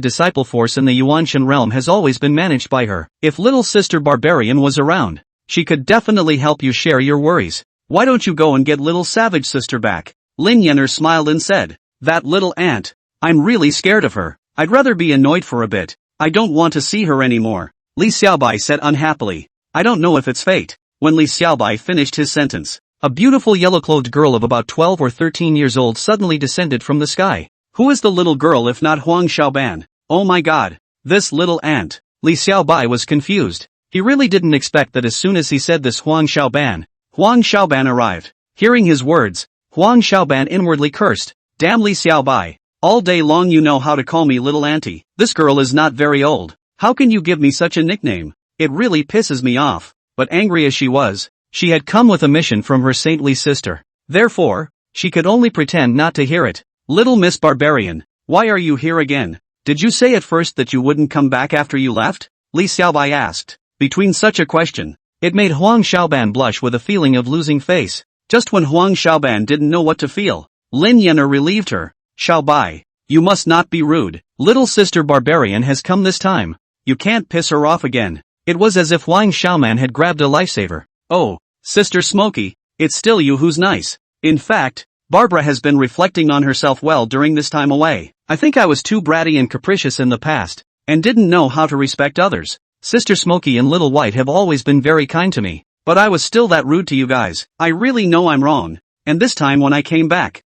disciple force in the Yuanshan realm has always been managed by her. If little Sister Barbarian was around, she could definitely help you share your worries. Why don't you go and get little savage sister back? Lin Yenner smiled and said, that little ant. I'm really scared of her. I'd rather be annoyed for a bit. I don't want to see her anymore. Li Xiaobai said unhappily. I don't know if it's fate. When Li Xiaobai finished his sentence, a beautiful yellow-clothed girl of about 12 or 13 years old suddenly descended from the sky. Who is the little girl if not Huang Xiaoban? Oh my god. This little ant. Li Xiaobai was confused. He really didn't expect that as soon as he said this Huang Xiaoban arrived. Hearing his words, Huang Xiaoban inwardly cursed. Damn Li Xiaobai. All day long you know how to call me little auntie. This girl is not very old. How can you give me such a nickname? It really pisses me off. But angry as she was, she had come with a mission from her saintly sister. Therefore, she could only pretend not to hear it. Little Miss Barbarian, why are you here again? Did you say at first that you wouldn't come back after you left? Li Xiaobai asked. Between such a question, it made Huang Xiaoban blush with a feeling of losing face. Just when Huang Xiaoban didn't know what to feel, Lin Yenner relieved her. Xiaobai, you must not be rude. Little Sister Barbarian has come this time. You can't piss her off again. It was as if Huang Xiaoman had grabbed a lifesaver. Oh, Sister Smokey, it's still you who's nice. In fact, Barbara has been reflecting on herself well during this time away. I think I was too bratty and capricious in the past, and didn't know how to respect others. Sister Smokey and Little White have always been very kind to me, but I was still that rude to you guys. I really know I'm wrong, and this time when I came back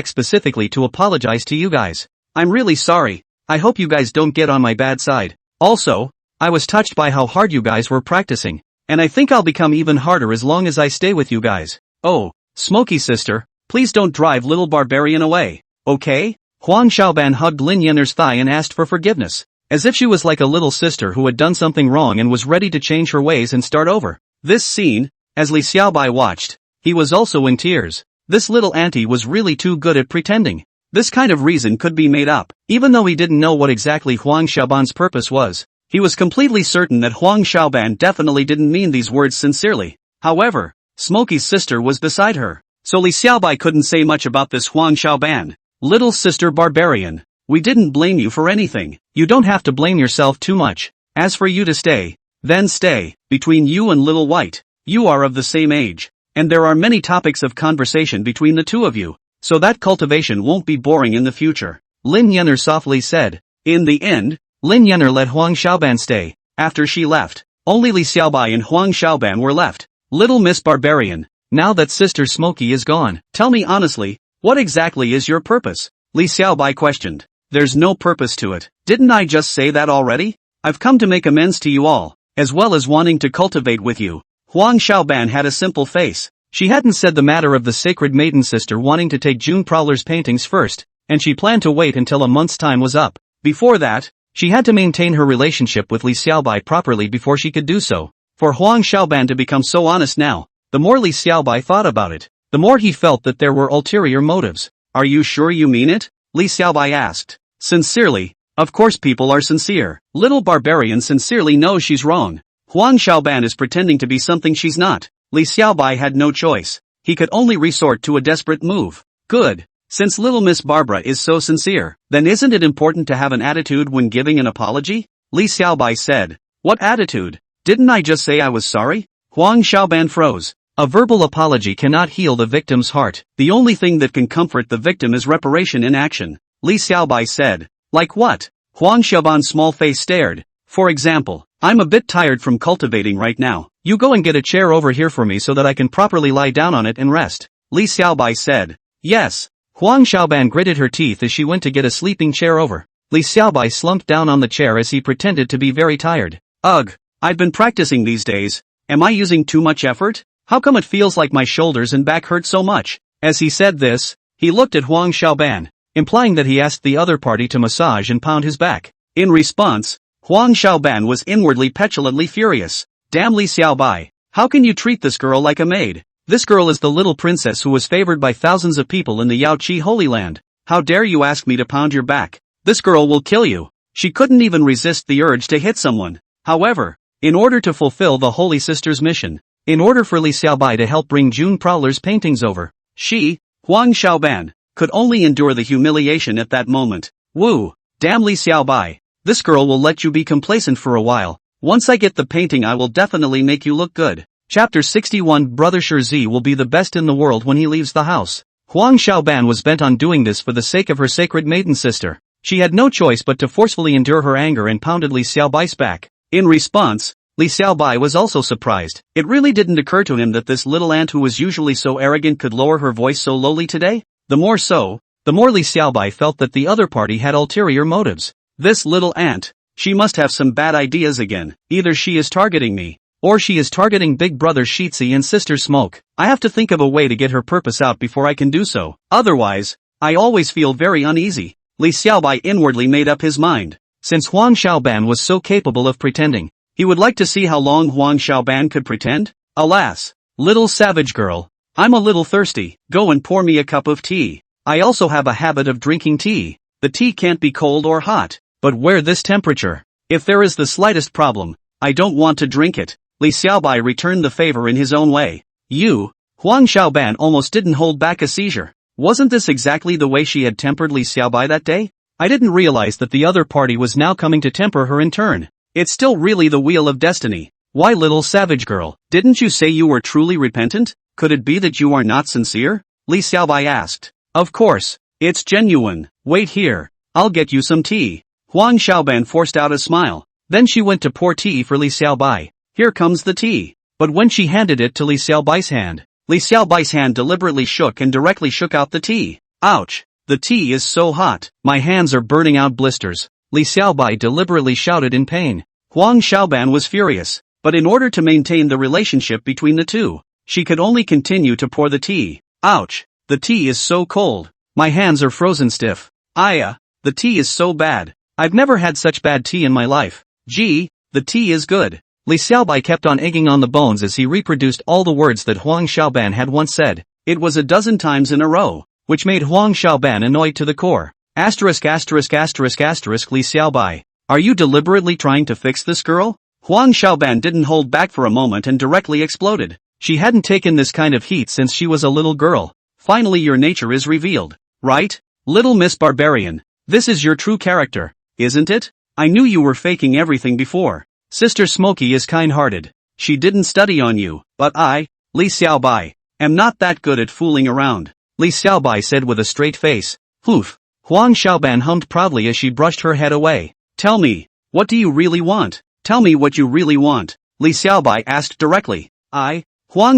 specifically to apologize to you guys. I'm really sorry. I hope you guys don't get on my bad side. Also, I was touched by how hard you guys were practicing, and I think I'll become even harder as long as I stay with you guys. Oh, Smokey sister, please don't drive little Barbarian away, okay? Huang Xiaoban hugged Lin Yenner's thigh and asked for forgiveness, as if she was like a little sister who had done something wrong and was ready to change her ways and start over. This scene, as Li Xiaobai watched, he was also in tears. This little auntie was really too good at pretending. This kind of reason could be made up. Even though he didn't know what exactly Huang Xiaoban's purpose was, he was completely certain that Huang Xiaoban definitely didn't mean these words sincerely. However, Smokey's sister was beside her, so Li Xiaobai couldn't say much about this Huang Xiaoban. Little Sister Barbarian, we didn't blame you for anything. You don't have to blame yourself too much. As for you to stay, then stay. Between you and Little White, you are of the same age, and there are many topics of conversation between the two of you, so that cultivation won't be boring in the future. Lin Yenner softly said. In the end, Lin Yenner let Huang Xiaoban stay. After she left, only Li Xiaobai and Huang Xiaoban were left. Little Miss Barbarian, now that Sister Smokey is gone, tell me honestly, what exactly is your purpose? Li Xiaobai questioned. There's no purpose to it. Didn't I just say that already? I've come to make amends to you all, as well as wanting to cultivate with you. Huang Xiaoban had a simple face. She hadn't said the matter of the sacred maiden sister wanting to take June Prowler's paintings first, and she planned to wait until a month's time was up. Before that, she had to maintain her relationship with Li Xiaobai properly before she could do so. For Huang Xiaoban to become so honest now, the more Li Xiaobai thought about it, the more he felt that there were ulterior motives. Are you sure you mean it? Li Xiaobai asked. Sincerely, of course people are sincere. Little Barbarian sincerely knows she's wrong. Huang Xiaoban is pretending to be something she's not. Li Xiaobai had no choice. He could only resort to a desperate move. Good. Since little Miss Barbara is so sincere, then isn't it important to have an attitude when giving an apology? Li Xiaobai said. What attitude? Didn't I just say I was sorry? Huang Xiaoban froze. A verbal apology cannot heal the victim's heart. The only thing that can comfort the victim is reparation in action. Li Xiaobai said. Like what? Huang Xiaoban's small face stared. For example, I'm a bit tired from cultivating right now. You go and get a chair over here for me so that I can properly lie down on it and rest. Li Xiaobai said. Yes. Huang Xiaoban gritted her teeth as she went to get a sleeping chair over. Li Xiaobai slumped down on the chair as he pretended to be very tired. Ugh, I've been practicing these days. Am I using too much effort? How come it feels like my shoulders and back hurt so much? As he said this, he looked at Huang Xiaoban, implying that he asked the other party to massage and pound his back. In response, Huang Xiaoban was inwardly petulantly furious. Damn Li Xiaobai, how can you treat this girl like a maid? This girl is the little princess who was favored by thousands of people in the Yaoqi Holy Land. How dare you ask me to pound your back? This girl will kill you. She couldn't even resist the urge to hit someone. However, in order to fulfill the Holy Sister's mission, in order for Li Xiaobai to help bring June Prowler's paintings over, she, Huang Xiaoban, could only endure the humiliation at that moment. Woo! Damn Li Xiaobai. This girl will let you be complacent for a while. Once I get the painting I will definitely make you look good. Chapter 61 Brother Shirzi will be the best in the world when he leaves the house. Huang Xiaoban was bent on doing this for the sake of her sacred maiden sister. She had no choice but to forcefully endure her anger and pounded Li Xiaobai's back. In response, Li Xiaobai was also surprised. It really didn't occur to him that this little ant who was usually so arrogant could lower her voice so lowly today. The more so, the more Li Xiaobai felt that the other party had ulterior motives. This little ant, she must have some bad ideas again. Either she is targeting me, or she is targeting big brother Shitzi and sister Smoke. I have to think of a way to get her purpose out before I can do so. Otherwise, I always feel very uneasy. Li Xiaobai inwardly made up his mind. Since Huang Xiaoban was so capable of pretending, he would like to see how long Huang Xiaoban could pretend. Alas, little savage girl, I'm a little thirsty. Go and pour me a cup of tea. I also have a habit of drinking tea. The tea can't be cold or hot. But where this temperature? If there is the slightest problem, I don't want to drink it. Li Xiaobai returned the favor in his own way. You, Huang Xiaoban almost didn't hold back a seizure. Wasn't this exactly the way she had tempered Li Xiaobai that day? I didn't realize that the other party was now coming to temper her in turn. It's still really the wheel of destiny. Why little savage girl, didn't you say you were truly repentant? Could it be that you are not sincere? Li Xiaobai asked. Of course, it's genuine. Wait here, I'll get you some tea. Huang Xiaoban forced out a smile. Then she went to pour tea for Li Xiaobai. Here comes the tea. But when she handed it to Li Xiaobai's hand, Li Xiaobai's hand deliberately shook and directly shook out the tea. Ouch! The tea is so hot. My hands are burning out blisters. Li Xiaobai deliberately shouted in pain. Huang Xiaoban was furious, but in order to maintain the relationship between the two, she could only continue to pour the tea. Ouch! The tea is so cold. My hands are frozen stiff. The tea is so bad. I've never had such bad tea in my life. Gee, the tea is good. Li Xiaobai kept on egging on the bones as he reproduced all the words that Huang Xiaoban had once said. It was a dozen times in a row, which made Huang Xiaoban annoyed to the core. Asterisk asterisk asterisk asterisk Li Xiaobai. Are you deliberately trying to fix this girl? Huang Xiaoban didn't hold back for a moment and directly exploded. She hadn't taken this kind of heat since she was a little girl. Finally your nature is revealed, right? Little Miss Barbarian. This is your true character, isn't it? I knew you were faking everything before. Sister Smokey is kind-hearted. She didn't study on you, but I, Li Xiaobai, am not that good at fooling around. Li Xiaobai said with a straight face. Poof. Huang Xiaoban hummed proudly as she brushed her head away. Tell me, what do you really want? Tell me what you really want. Li Xiaobai asked directly. Huang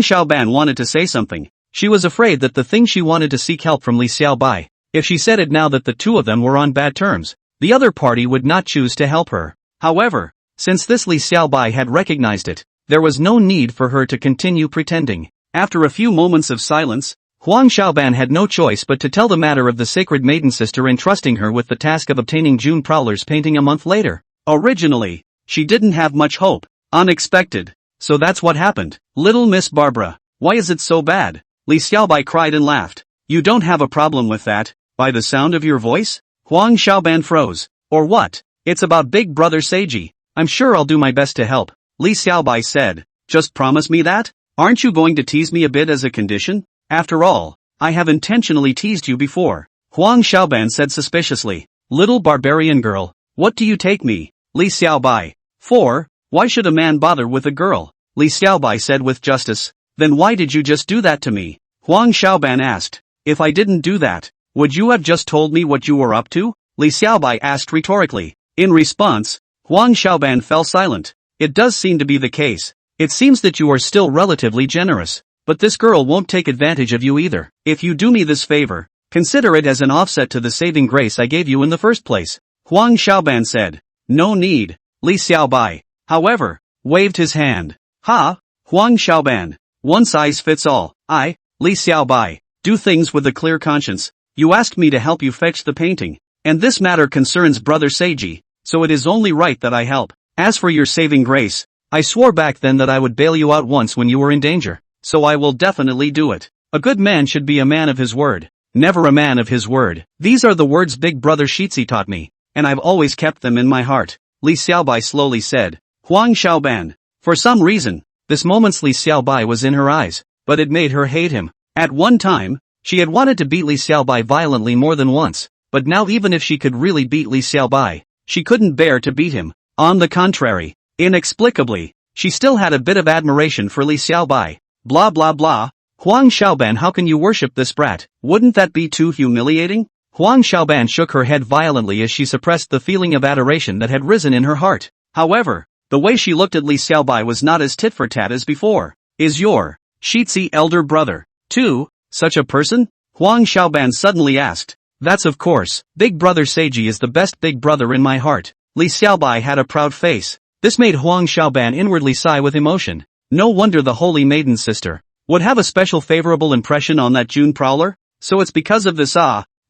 Xiaoban wanted to say something. She was afraid that the thing she wanted to seek help from Li Xiaobai. If she said it now that the two of them were on bad terms, the other party would not choose to help her. However, since this Li Xiaobai had recognized it, there was no need for her to continue pretending. After a few moments of silence, Huang Xiaoban had no choice but to tell the matter of the sacred maiden sister entrusting her with the task of obtaining June Prowler's painting a month later. Originally, she didn't have much hope. Unexpected. So that's what happened. Little Miss Barbara, why is it so bad? Li Xiaobai cried and laughed. You don't have a problem with that, by the sound of your voice? Huang Xiaoban froze. Or what? It's about big brother Seiji. I'm sure I'll do my best to help. Li Xiaobai said. Just promise me that? Aren't you going to tease me a bit as a condition? After all, I have intentionally teased you before. Huang Xiaoban said suspiciously. Little barbarian girl, what do you take me? Li Xiaobai. Why should a man bother with a girl? Li Xiaobai said with justice. Then why did you just do that to me? Huang Xiaoban asked. If I didn't do that, would you have just told me what you were up to? Li Xiaobai asked rhetorically. In response, Huang Xiaoban fell silent. It does seem to be the case. It seems that you are still relatively generous. But this girl won't take advantage of you either. If you do me this favor, consider it as an offset to the saving grace I gave you in the first place. Huang Xiaoban said. No need. Li Xiaobai, however, waved his hand. Huang Xiaoban. One size fits all. Li Xiaobai, do things with a clear conscience. You asked me to help you fetch the painting, and this matter concerns brother Seiji, so it is only right that I help. As for your saving grace, I swore back then that I would bail you out once when you were in danger, so I will definitely do it. A good man should be a man of his word. never a man of his word. These are the words Big Brother Shitzi taught me, and I've always kept them in my heart, Li Xiaobai slowly said. Huang Xiaoban. For some reason, this moment's Li Xiaobai was in her eyes, but it made her hate him. At one time, she had wanted to beat Li Xiaobai violently more than once, but now even if she could really beat Li Xiaobai, she couldn't bear to beat him. On the contrary, inexplicably, she still had a bit of admiration for Li Xiaobai. Blah blah blah. Huang Xiaoban, how can you worship this brat? Wouldn't that be too humiliating? Huang Xiaoban shook her head violently as she suppressed the feeling of adoration that had risen in her heart. However, the way she looked at Li Xiaobai was not as tit-for-tat as before. Is your Shitzi elder brother, too, such a person? Huang Xiaoban suddenly asked. That's of course. Big Brother Seiji is the best big brother in my heart. Li Xiaobai had a proud face. This made Huang Xiaoban inwardly sigh with emotion. No wonder the Holy Maiden sister would have a special favorable impression on that June prowler. So it's because of this.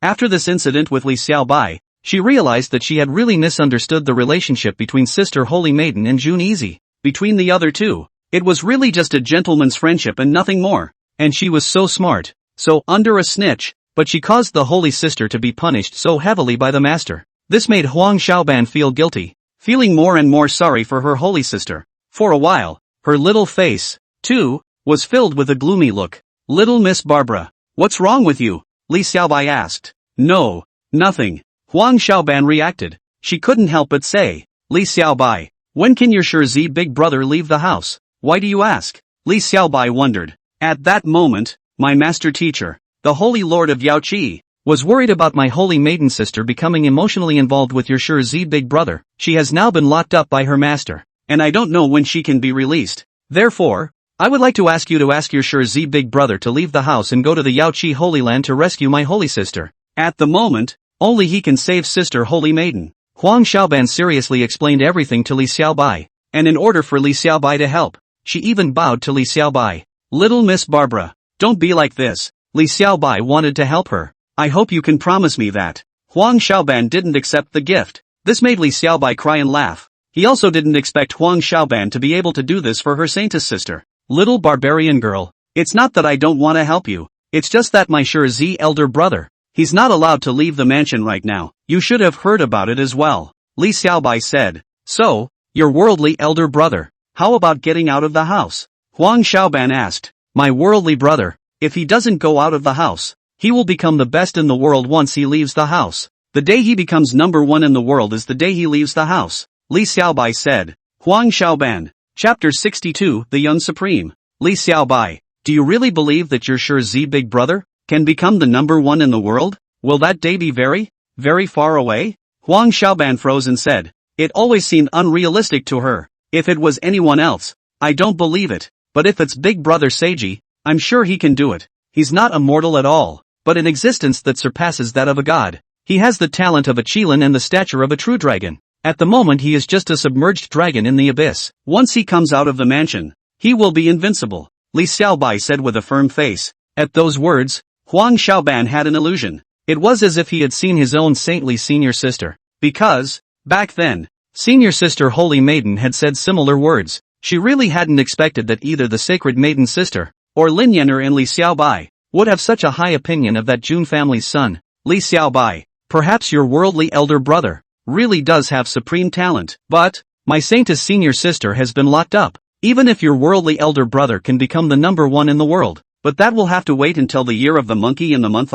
After this incident with Li Xiaobai, she realized that she had really misunderstood the relationship between Sister Holy Maiden and June Easy. Between the other two, it was really just a gentleman's friendship and nothing more. And she was so smart, so under a snitch, but she caused the Holy Sister to be punished so heavily by the Master. This made Huang Xiaoban feel guilty, feeling more and more sorry for her Holy Sister. For a while, her little face, too, was filled with a gloomy look. Little Miss Barbara, what's wrong with you? Li Xiaobai asked. No, nothing. Huang Xiaoban reacted. She couldn't help but say, Li Xiaobai, when can your Shirzi big brother leave the house? Why do you ask? Li Xiaobai wondered. At that moment, my master teacher, the Holy Lord of Yaoqi, was worried about my Holy Maiden sister becoming emotionally involved with your Shirzi big brother. She has now been locked up by her master, and I don't know when she can be released. Therefore, I would like to ask you to ask your Shirzi big brother to leave the house and go to the Yaoqi Holy Land to rescue my holy sister. At the moment, only he can save Sister Holy Maiden. Huang Xiaoban seriously explained everything to Li Xiaobai, and in order for Li Xiaobai to help, she even bowed to Li Xiaobai. Little Miss Barbara, don't be like this. Li Xiaobai wanted to help her. I hope you can promise me that. Huang Xiaoban didn't accept the gift. This made Li Xiaobai cry and laugh. He also didn't expect Huang Xiaoban to be able to do this for her saintess sister. Little barbarian girl, it's not that I don't want to help you. It's just that my Shirzi elder brother, he's not allowed to leave the mansion right now. You should have heard about it as well. Li Xiaobai said. So, your worldly elder brother, how about getting out of the house? Huang Xiaoban asked. My worldly brother, if he doesn't go out of the house, he will become the best in the world once he leaves the house. The day he becomes number one in the world is the day he leaves the house, Li Xiaobai said. Huang Xiaoban. Chapter 62, The Young Supreme. Li Xiaobai, do you really believe that your Shirzi big brother can become the number one in the world? Will that day be very, very far away? Huang Xiaoban froze and said. It always seemed unrealistic to her. If it was anyone else, I don't believe it. But if it's Big Brother Seiji, I'm sure he can do it. He's not a mortal at all, but an existence that surpasses that of a god. He has the talent of a Qilin and the stature of a true dragon. At the moment he is just a submerged dragon in the abyss. Once he comes out of the mansion, he will be invincible, Li Xiaobai said with a firm face. At those words, Huang Xiaoban had an illusion. It was as if he had seen his own saintly senior sister. Because, back then, senior sister Holy Maiden had said similar words. She really hadn't expected that either the sacred maiden sister, or Lin Yener and Li Xiaobai, would have such a high opinion of that June family's son. Li Xiaobai, perhaps your worldly elder brother really does have supreme talent. But, my saintess senior sister has been locked up. Even if your worldly elder brother can become the number one in the world, but that will have to wait until the year of the monkey in the month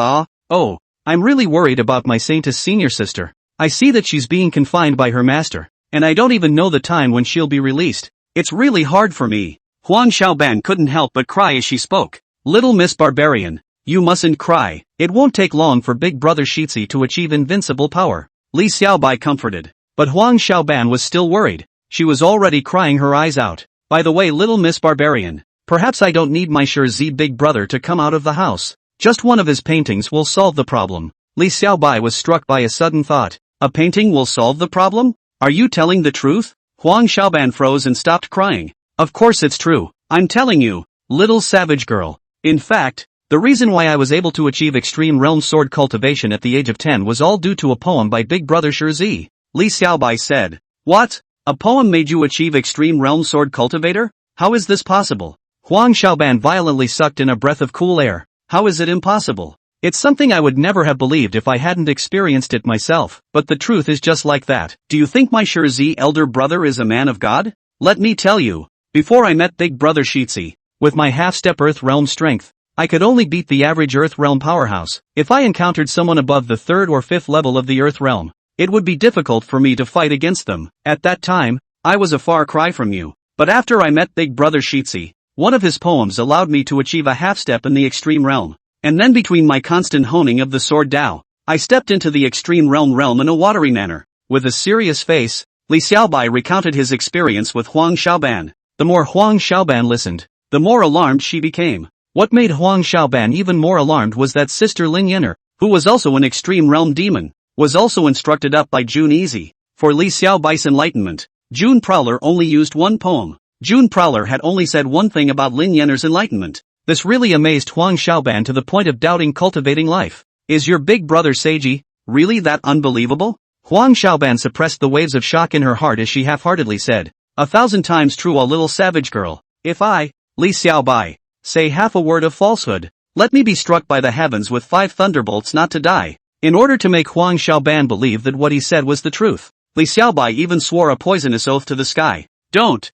Oh, I'm really worried about my saintess senior sister. I see that she's being confined by her master, and I don't even know the time when she'll be released. It's really hard for me. Huang Xiaoban couldn't help but cry as she spoke. Little Miss Barbarian, you mustn't cry. It won't take long for Big Brother Shitzi to achieve invincible power. Li Xiaobai comforted. But Huang Xiaoban was still worried. She was already crying her eyes out. By the way, Little Miss Barbarian, perhaps I don't need my Shirzi big brother to come out of the house. Just one of his paintings will solve the problem. Li Xiaobai was struck by a sudden thought. A painting will solve the problem? Are you telling the truth? Huang Xiaoban froze and stopped crying. Of course it's true. I'm telling you, little savage girl. In fact, the reason why I was able to achieve extreme realm sword cultivation at the age of 10 was all due to a poem by Big Brother Shirzi. Li Xiaobai said. What? A poem made you achieve extreme realm sword cultivator? How is this possible? Huang Xiaoban violently sucked in a breath of cool air. How is it impossible? It's something I would never have believed if I hadn't experienced it myself, but the truth is just like that. Do you think my Shirzi elder brother is a man of God? Let me tell you, before I met Big Brother Shitsi, with my half-step Earth Realm strength, I could only beat the average Earth Realm powerhouse. If I encountered someone above the 3rd or 5th level of the Earth Realm, it would be difficult for me to fight against them. At that time, I was a far cry from you. But after I met Big Brother Shitsi, one of his poems allowed me to achieve a half-step in the extreme realm. And then between my constant honing of the sword Dao, I stepped into the extreme realm in a watery manner. With a serious face, Li Xiaobai recounted his experience with Huang Xiaoban. The more Huang Xiaoban listened, the more alarmed she became. What made Huang Xiaoban even more alarmed was that Sister Lin Yenner, who was also an extreme realm demon, was also instructed up by June Easy. For Li Xiaobai's enlightenment, June Prowler only used one poem. June Prowler had only said one thing about Lin Yenner's enlightenment. This really amazed Huang Xiaoban to the point of doubting cultivating life. Is your big brother Seiji really that unbelievable? Huang Xiaoban suppressed the waves of shock in her heart as she half-heartedly said, 1,000 times true, a little savage girl. If I, Li Xiaobai, say half a word of falsehood, let me be struck by the heavens with 5 thunderbolts not to die. In order to make Huang Xiaoban believe that what he said was the truth, Li Xiaobai even swore a poisonous oath to the sky. Don't.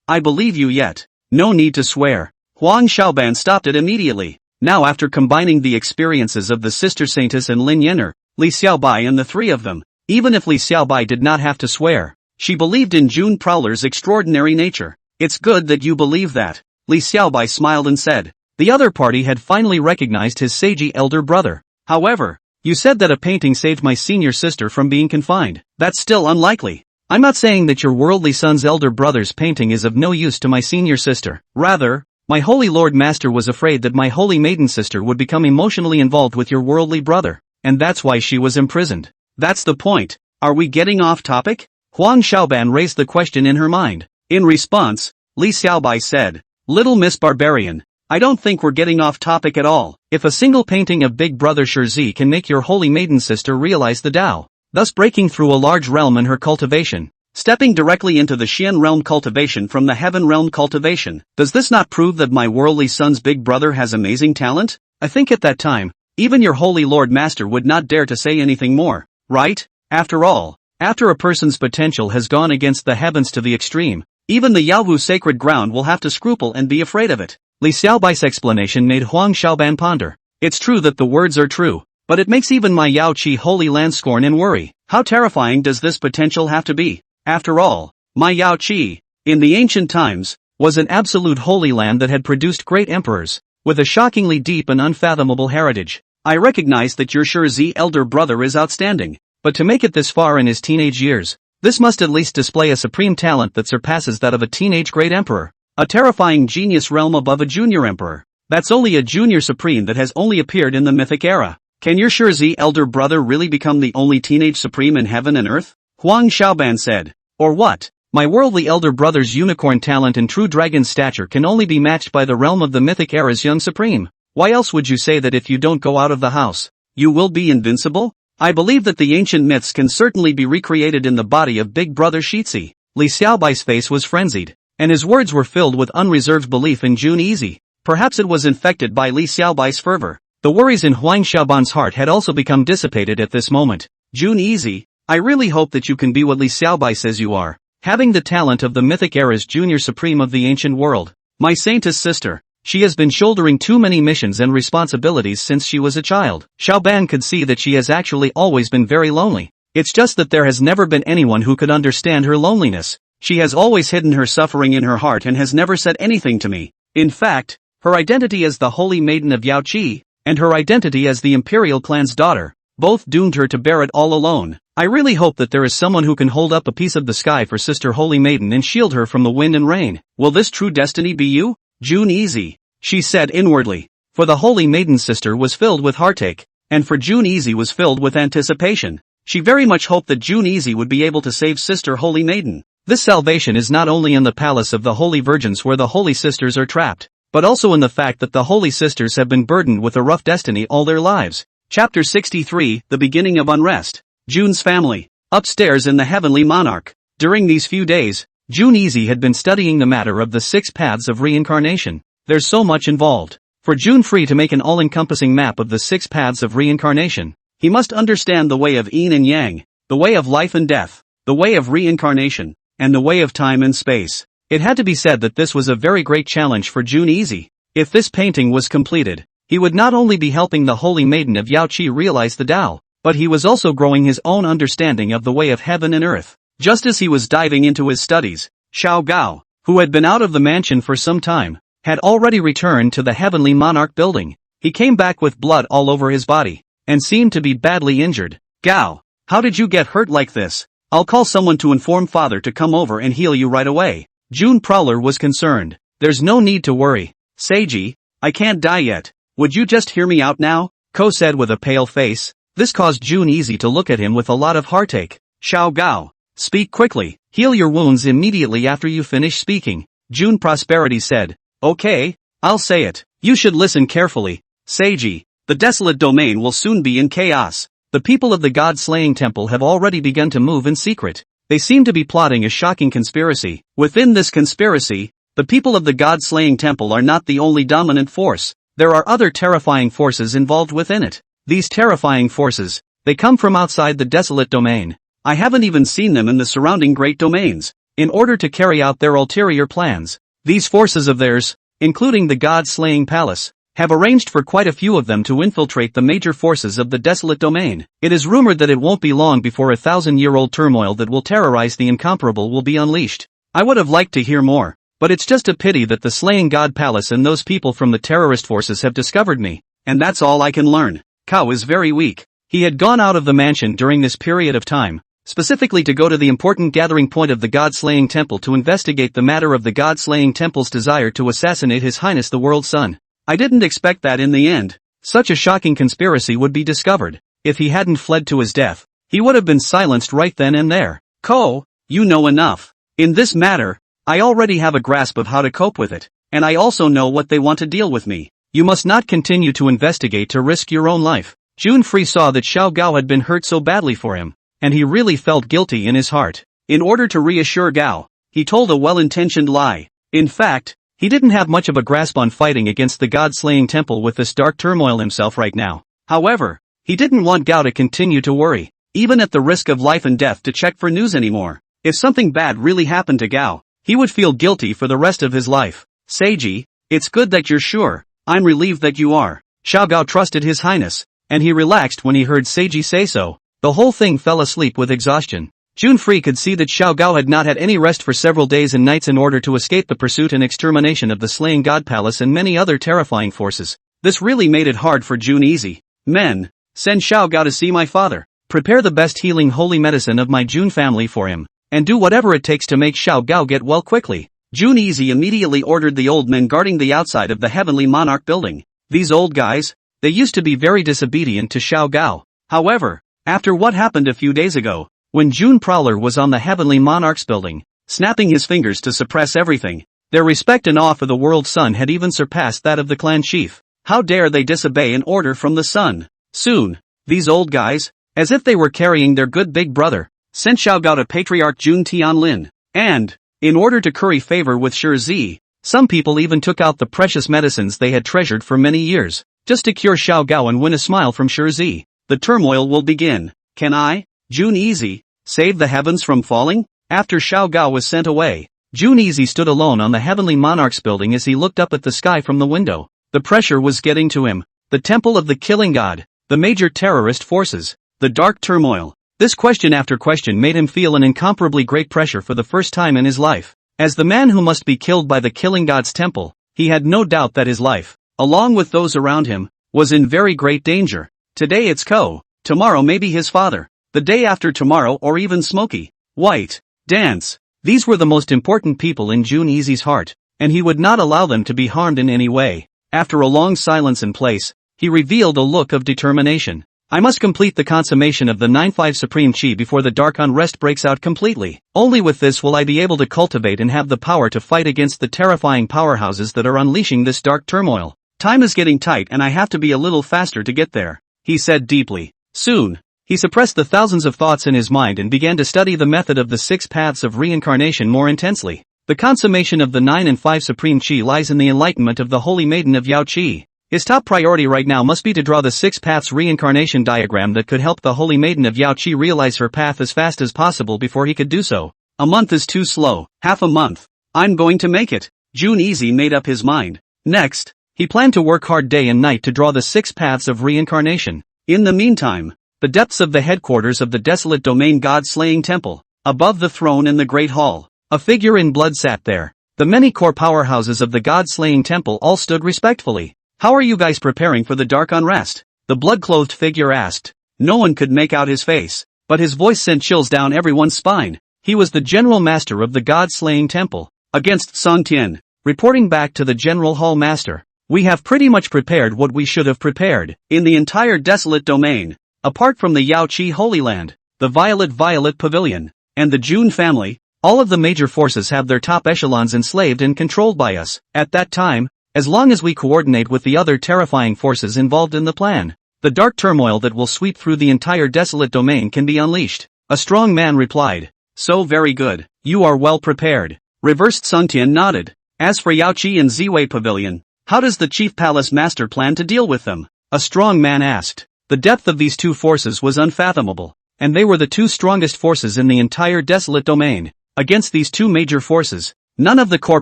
I believe you yet. No need to swear. Huang Xiaoban stopped it immediately. Now after combining the experiences of the Sister Saintess and Lin Yenner, Li Xiaobai and the 3 of them, even if Li Xiaobai did not have to swear, she believed in June Prowler's extraordinary nature. It's good that you believe that. Li Xiaobai smiled and said. The other party had finally recognized his Seiji elder brother. However, you said that a painting saved my senior sister from being confined. That's still unlikely. I'm not saying that your worldly son's elder brother's painting is of no use to my senior sister. Rather, my holy lord master was afraid that my holy maiden sister would become emotionally involved with your worldly brother, and that's why she was imprisoned. That's the point. Are we getting off topic? Huang Xiaoban raised the question in her mind. In response, Li Xiaobai said, Little Miss Barbarian, I don't think we're getting off topic at all. If a single painting of Big Brother Shirzi can make your holy maiden sister realize the Tao, thus breaking through a large realm in her cultivation, stepping directly into the Xian realm cultivation from the Heaven realm cultivation, does this not prove that my worldly son's big brother has amazing talent? I think at that time, even your holy lord master would not dare to say anything more, right? After all, after a person's potential has gone against the heavens to the extreme, even the Yaowu sacred ground will have to scruple and be afraid of it. Li Xiaobai's explanation made Huang Xiaoban ponder. It's true that the words are true, but it makes even my Yao Qi holy land scorn and worry. How terrifying does this potential have to be? After all, my Yao Qi, in the ancient times, was an absolute holy land that had produced great emperors, with a shockingly deep and unfathomable heritage. I recognize that your Shirzi elder brother is outstanding, but to make it this far in his teenage years, this must at least display a supreme talent that surpasses that of a teenage great emperor. A terrifying genius realm above a junior emperor. That's only a junior supreme that has only appeared in the mythic era. Can your Shirzi elder brother really become the only teenage supreme in heaven and earth? Huang Xiaoban said. Or what? My worldly elder brother's unicorn talent and true dragon stature can only be matched by the realm of the mythic era's young supreme. Why else would you say that if you don't go out of the house, you will be invincible? I believe that the ancient myths can certainly be recreated in the body of Big Brother Shitsi. Li Xiaobai's face was frenzied, and his words were filled with unreserved belief in June Easy. Perhaps it was infected by Li Xiaobai's fervor. The worries in Huang Xiaoban's heart had also become dissipated at this moment. June Easy, I really hope that you can be what Li Xiaobai says you are, having the talent of the mythic era's junior supreme of the ancient world. My saintess sister, she has been shouldering too many missions and responsibilities since she was a child. Xiaoban could see that she has actually always been very lonely. It's just that there has never been anyone who could understand her loneliness. She has always hidden her suffering in her heart and has never said anything to me. In fact, her identity as the holy maiden of Yao Qi, and her identity as the imperial clan's daughter, both doomed her to bear it all alone. I really hope that there is someone who can hold up a piece of the sky for Sister Holy Maiden and shield her from the wind and rain. Will this true destiny be you? June Easy, she said inwardly. For the Holy Maiden's sister was filled with heartache, and for June Easy was filled with anticipation. She very much hoped that June Easy would be able to save Sister Holy Maiden. This salvation is not only in the palace of the Holy Virgins where the Holy Sisters are trapped, but also in the fact that the Holy Sisters have been burdened with a rough destiny all their lives. Chapter 63, The Beginning of Unrest. June's family. Upstairs in the Heavenly Monarch. During these few days, Jun Easy had been studying the matter of the 6 paths of reincarnation. There's so much involved. For Jun Free to make an all-encompassing map of the 6 paths of reincarnation, he must understand the way of yin and yang, the way of life and death, the way of reincarnation, and the way of time and space. It had to be said that this was a very great challenge for Jun Easy. If this painting was completed, he would not only be helping the Holy Maiden of Yaoqi realize the Tao, but he was also growing his own understanding of the way of heaven and earth. Just as he was diving into his studies, Xiao Gao, who had been out of the mansion for some time, had already returned to the Heavenly Monarch building. He came back with blood all over his body, and seemed to be badly injured. Gao, how did you get hurt like this? I'll call someone to inform father to come over and heal you right away. June Prowler was concerned. There's no need to worry, Seiji, I can't die yet. Would you just hear me out now? Ko said with a pale face. This caused Jun Easy to look at him with a lot of heartache. Xiao Gao, speak quickly. Heal your wounds immediately after you finish speaking. June Prosperity said. Okay, I'll say it. You should listen carefully. Seiji, the desolate domain will soon be in chaos. The people of the God-slaying temple have already begun to move in secret. They seem to be plotting a shocking conspiracy. Within this conspiracy, the people of the God-slaying temple are not the only dominant force. There are other terrifying forces involved within it. These terrifying forces, they come from outside the desolate domain. I haven't even seen them in the surrounding great domains. In order to carry out their ulterior plans, these forces of theirs, including the God-slaying palace, have arranged for quite a few of them to infiltrate the major forces of the desolate domain. It is rumored that it won't be long before a 1,000-year-old turmoil that will terrorize the incomparable will be unleashed. I would have liked to hear more, but it's just a pity that the slaying God palace and those people from the terrorist forces have discovered me, and that's all I can learn. Kao is very weak. He had gone out of the mansion during this period of time, specifically to go to the important gathering point of the God-slaying temple to investigate the matter of the God-slaying temple's desire to assassinate His Highness the World's Son. I didn't expect that in the end, such a shocking conspiracy would be discovered. If he hadn't fled to his death, he would have been silenced right then and there. Ko, you know enough. In this matter, I already have a grasp of how to cope with it, and I also know what they want to deal with me. You must not continue to investigate to risk your own life. Jun Free saw that Xiao Gao had been hurt so badly for him, and he really felt guilty in his heart. In order to reassure Gao, he told a well-intentioned lie. In fact, he didn't have much of a grasp on fighting against the God-slaying temple with this dark turmoil himself right now. However, he didn't want Gao to continue to worry, even at the risk of life and death, to check for news anymore. If something bad really happened to Gao, he would feel guilty for the rest of his life. Seiji, it's good that you're sure. I'm relieved that you are. Xiao Gao trusted His Highness, and he relaxed when he heard Seiji say so. The whole thing fell asleep with exhaustion. Jun Free could see that Xiao Gao had not had any rest for several days and nights in order to escape the pursuit and extermination of the slaying God Palace and many other terrifying forces. This really made it hard for Jun Easy. Men, send Xiao Gao to see my father. Prepare the best healing holy medicine of my Jun family for him, and do whatever it takes to make Xiao Gao get well quickly. Jun Easy immediately ordered the old men guarding the outside of the Heavenly Monarch building. These old guys, they used to be very disobedient to Xiao Gao. However, after what happened a few days ago, when June Prowler was on the Heavenly Monarch's building, snapping his fingers to suppress everything, their respect and awe for the world's sun had even surpassed that of the clan chief. How dare they disobey an order from the sun? Soon, these old guys, as if they were carrying their good big brother, sent Xiao Gao to Patriarch Jun Tianlin. And, in order to curry favor with Shi Zi, some people even took out the precious medicines they had treasured for many years, just to cure Xiao Gao and win a smile from Shi Zi. The turmoil will begin. Can I, Jun Easy, save the heavens from falling? After Xiao Gao was sent away, Jun Easy stood alone on the Heavenly Monarch's building as he looked up at the sky from the window. The pressure was getting to him. The temple of the killing god, the major terrorist forces, the dark turmoil. This question after question made him feel an incomparably great pressure for the first time in his life. As the man who must be killed by the killing god's temple, he had no doubt that his life, along with those around him, was in very great danger. Today it's Ko, tomorrow maybe his father, the day after tomorrow or even Smokey, White, Dance. These were the most important people in Jun Easy's heart, and he would not allow them to be harmed in any way. After a long silence in place, he revealed a look of determination. I must complete the consummation of the 9-5 Supreme Chi before the dark unrest breaks out completely. Only with this will I be able to cultivate and have the power to fight against the terrifying powerhouses that are unleashing this dark turmoil. Time is getting tight and I have to be a little faster to get there, he said deeply. Soon, He suppressed the thousands of thoughts in his mind and began to study the method of the 6 paths of reincarnation more intensely. The consummation of the 9 and 5 supreme chi lies in the enlightenment of the Holy Maiden of Yao Qi. His top priority right now must be to draw the 6 paths reincarnation diagram that could help the Holy Maiden of Yao Qi realize her path as fast as possible before he could do so. A month is too slow. Half a month. I'm going to make it. Jun Easy made up his mind. Next, he planned to work hard day and night to draw the 6 paths of reincarnation. In the meantime, the depths of the headquarters of the desolate domain god-slaying temple, above the throne in the great hall, a figure in blood sat there. The many core powerhouses of the god-slaying temple all stood respectfully. How are you guys preparing for the dark unrest? The blood-clothed figure asked. No one could make out his face, but his voice sent chills down everyone's spine. He was the general master of the god-slaying temple. Against Song Tian, reporting back to the general hall master. We have pretty much prepared what we should have prepared. In the entire desolate domain, apart from the Yao Qi Holy Land, the Violet Pavilion, and the Jun family, all of the major forces have their top echelons enslaved and controlled by us. At that time, as long as we coordinate with the other terrifying forces involved in the plan, the dark turmoil that will sweep through the entire desolate domain can be unleashed. A strong man replied. So very good. You are well prepared. Reversed Sun Tian nodded. As for Yao Qi and Ziwei Pavilion, how does the Chief Palace Master plan to deal with them? A strong man asked. The depth of these two forces was unfathomable, and they were the 2 strongest forces in the entire desolate domain. Against these 2 major forces, none of the core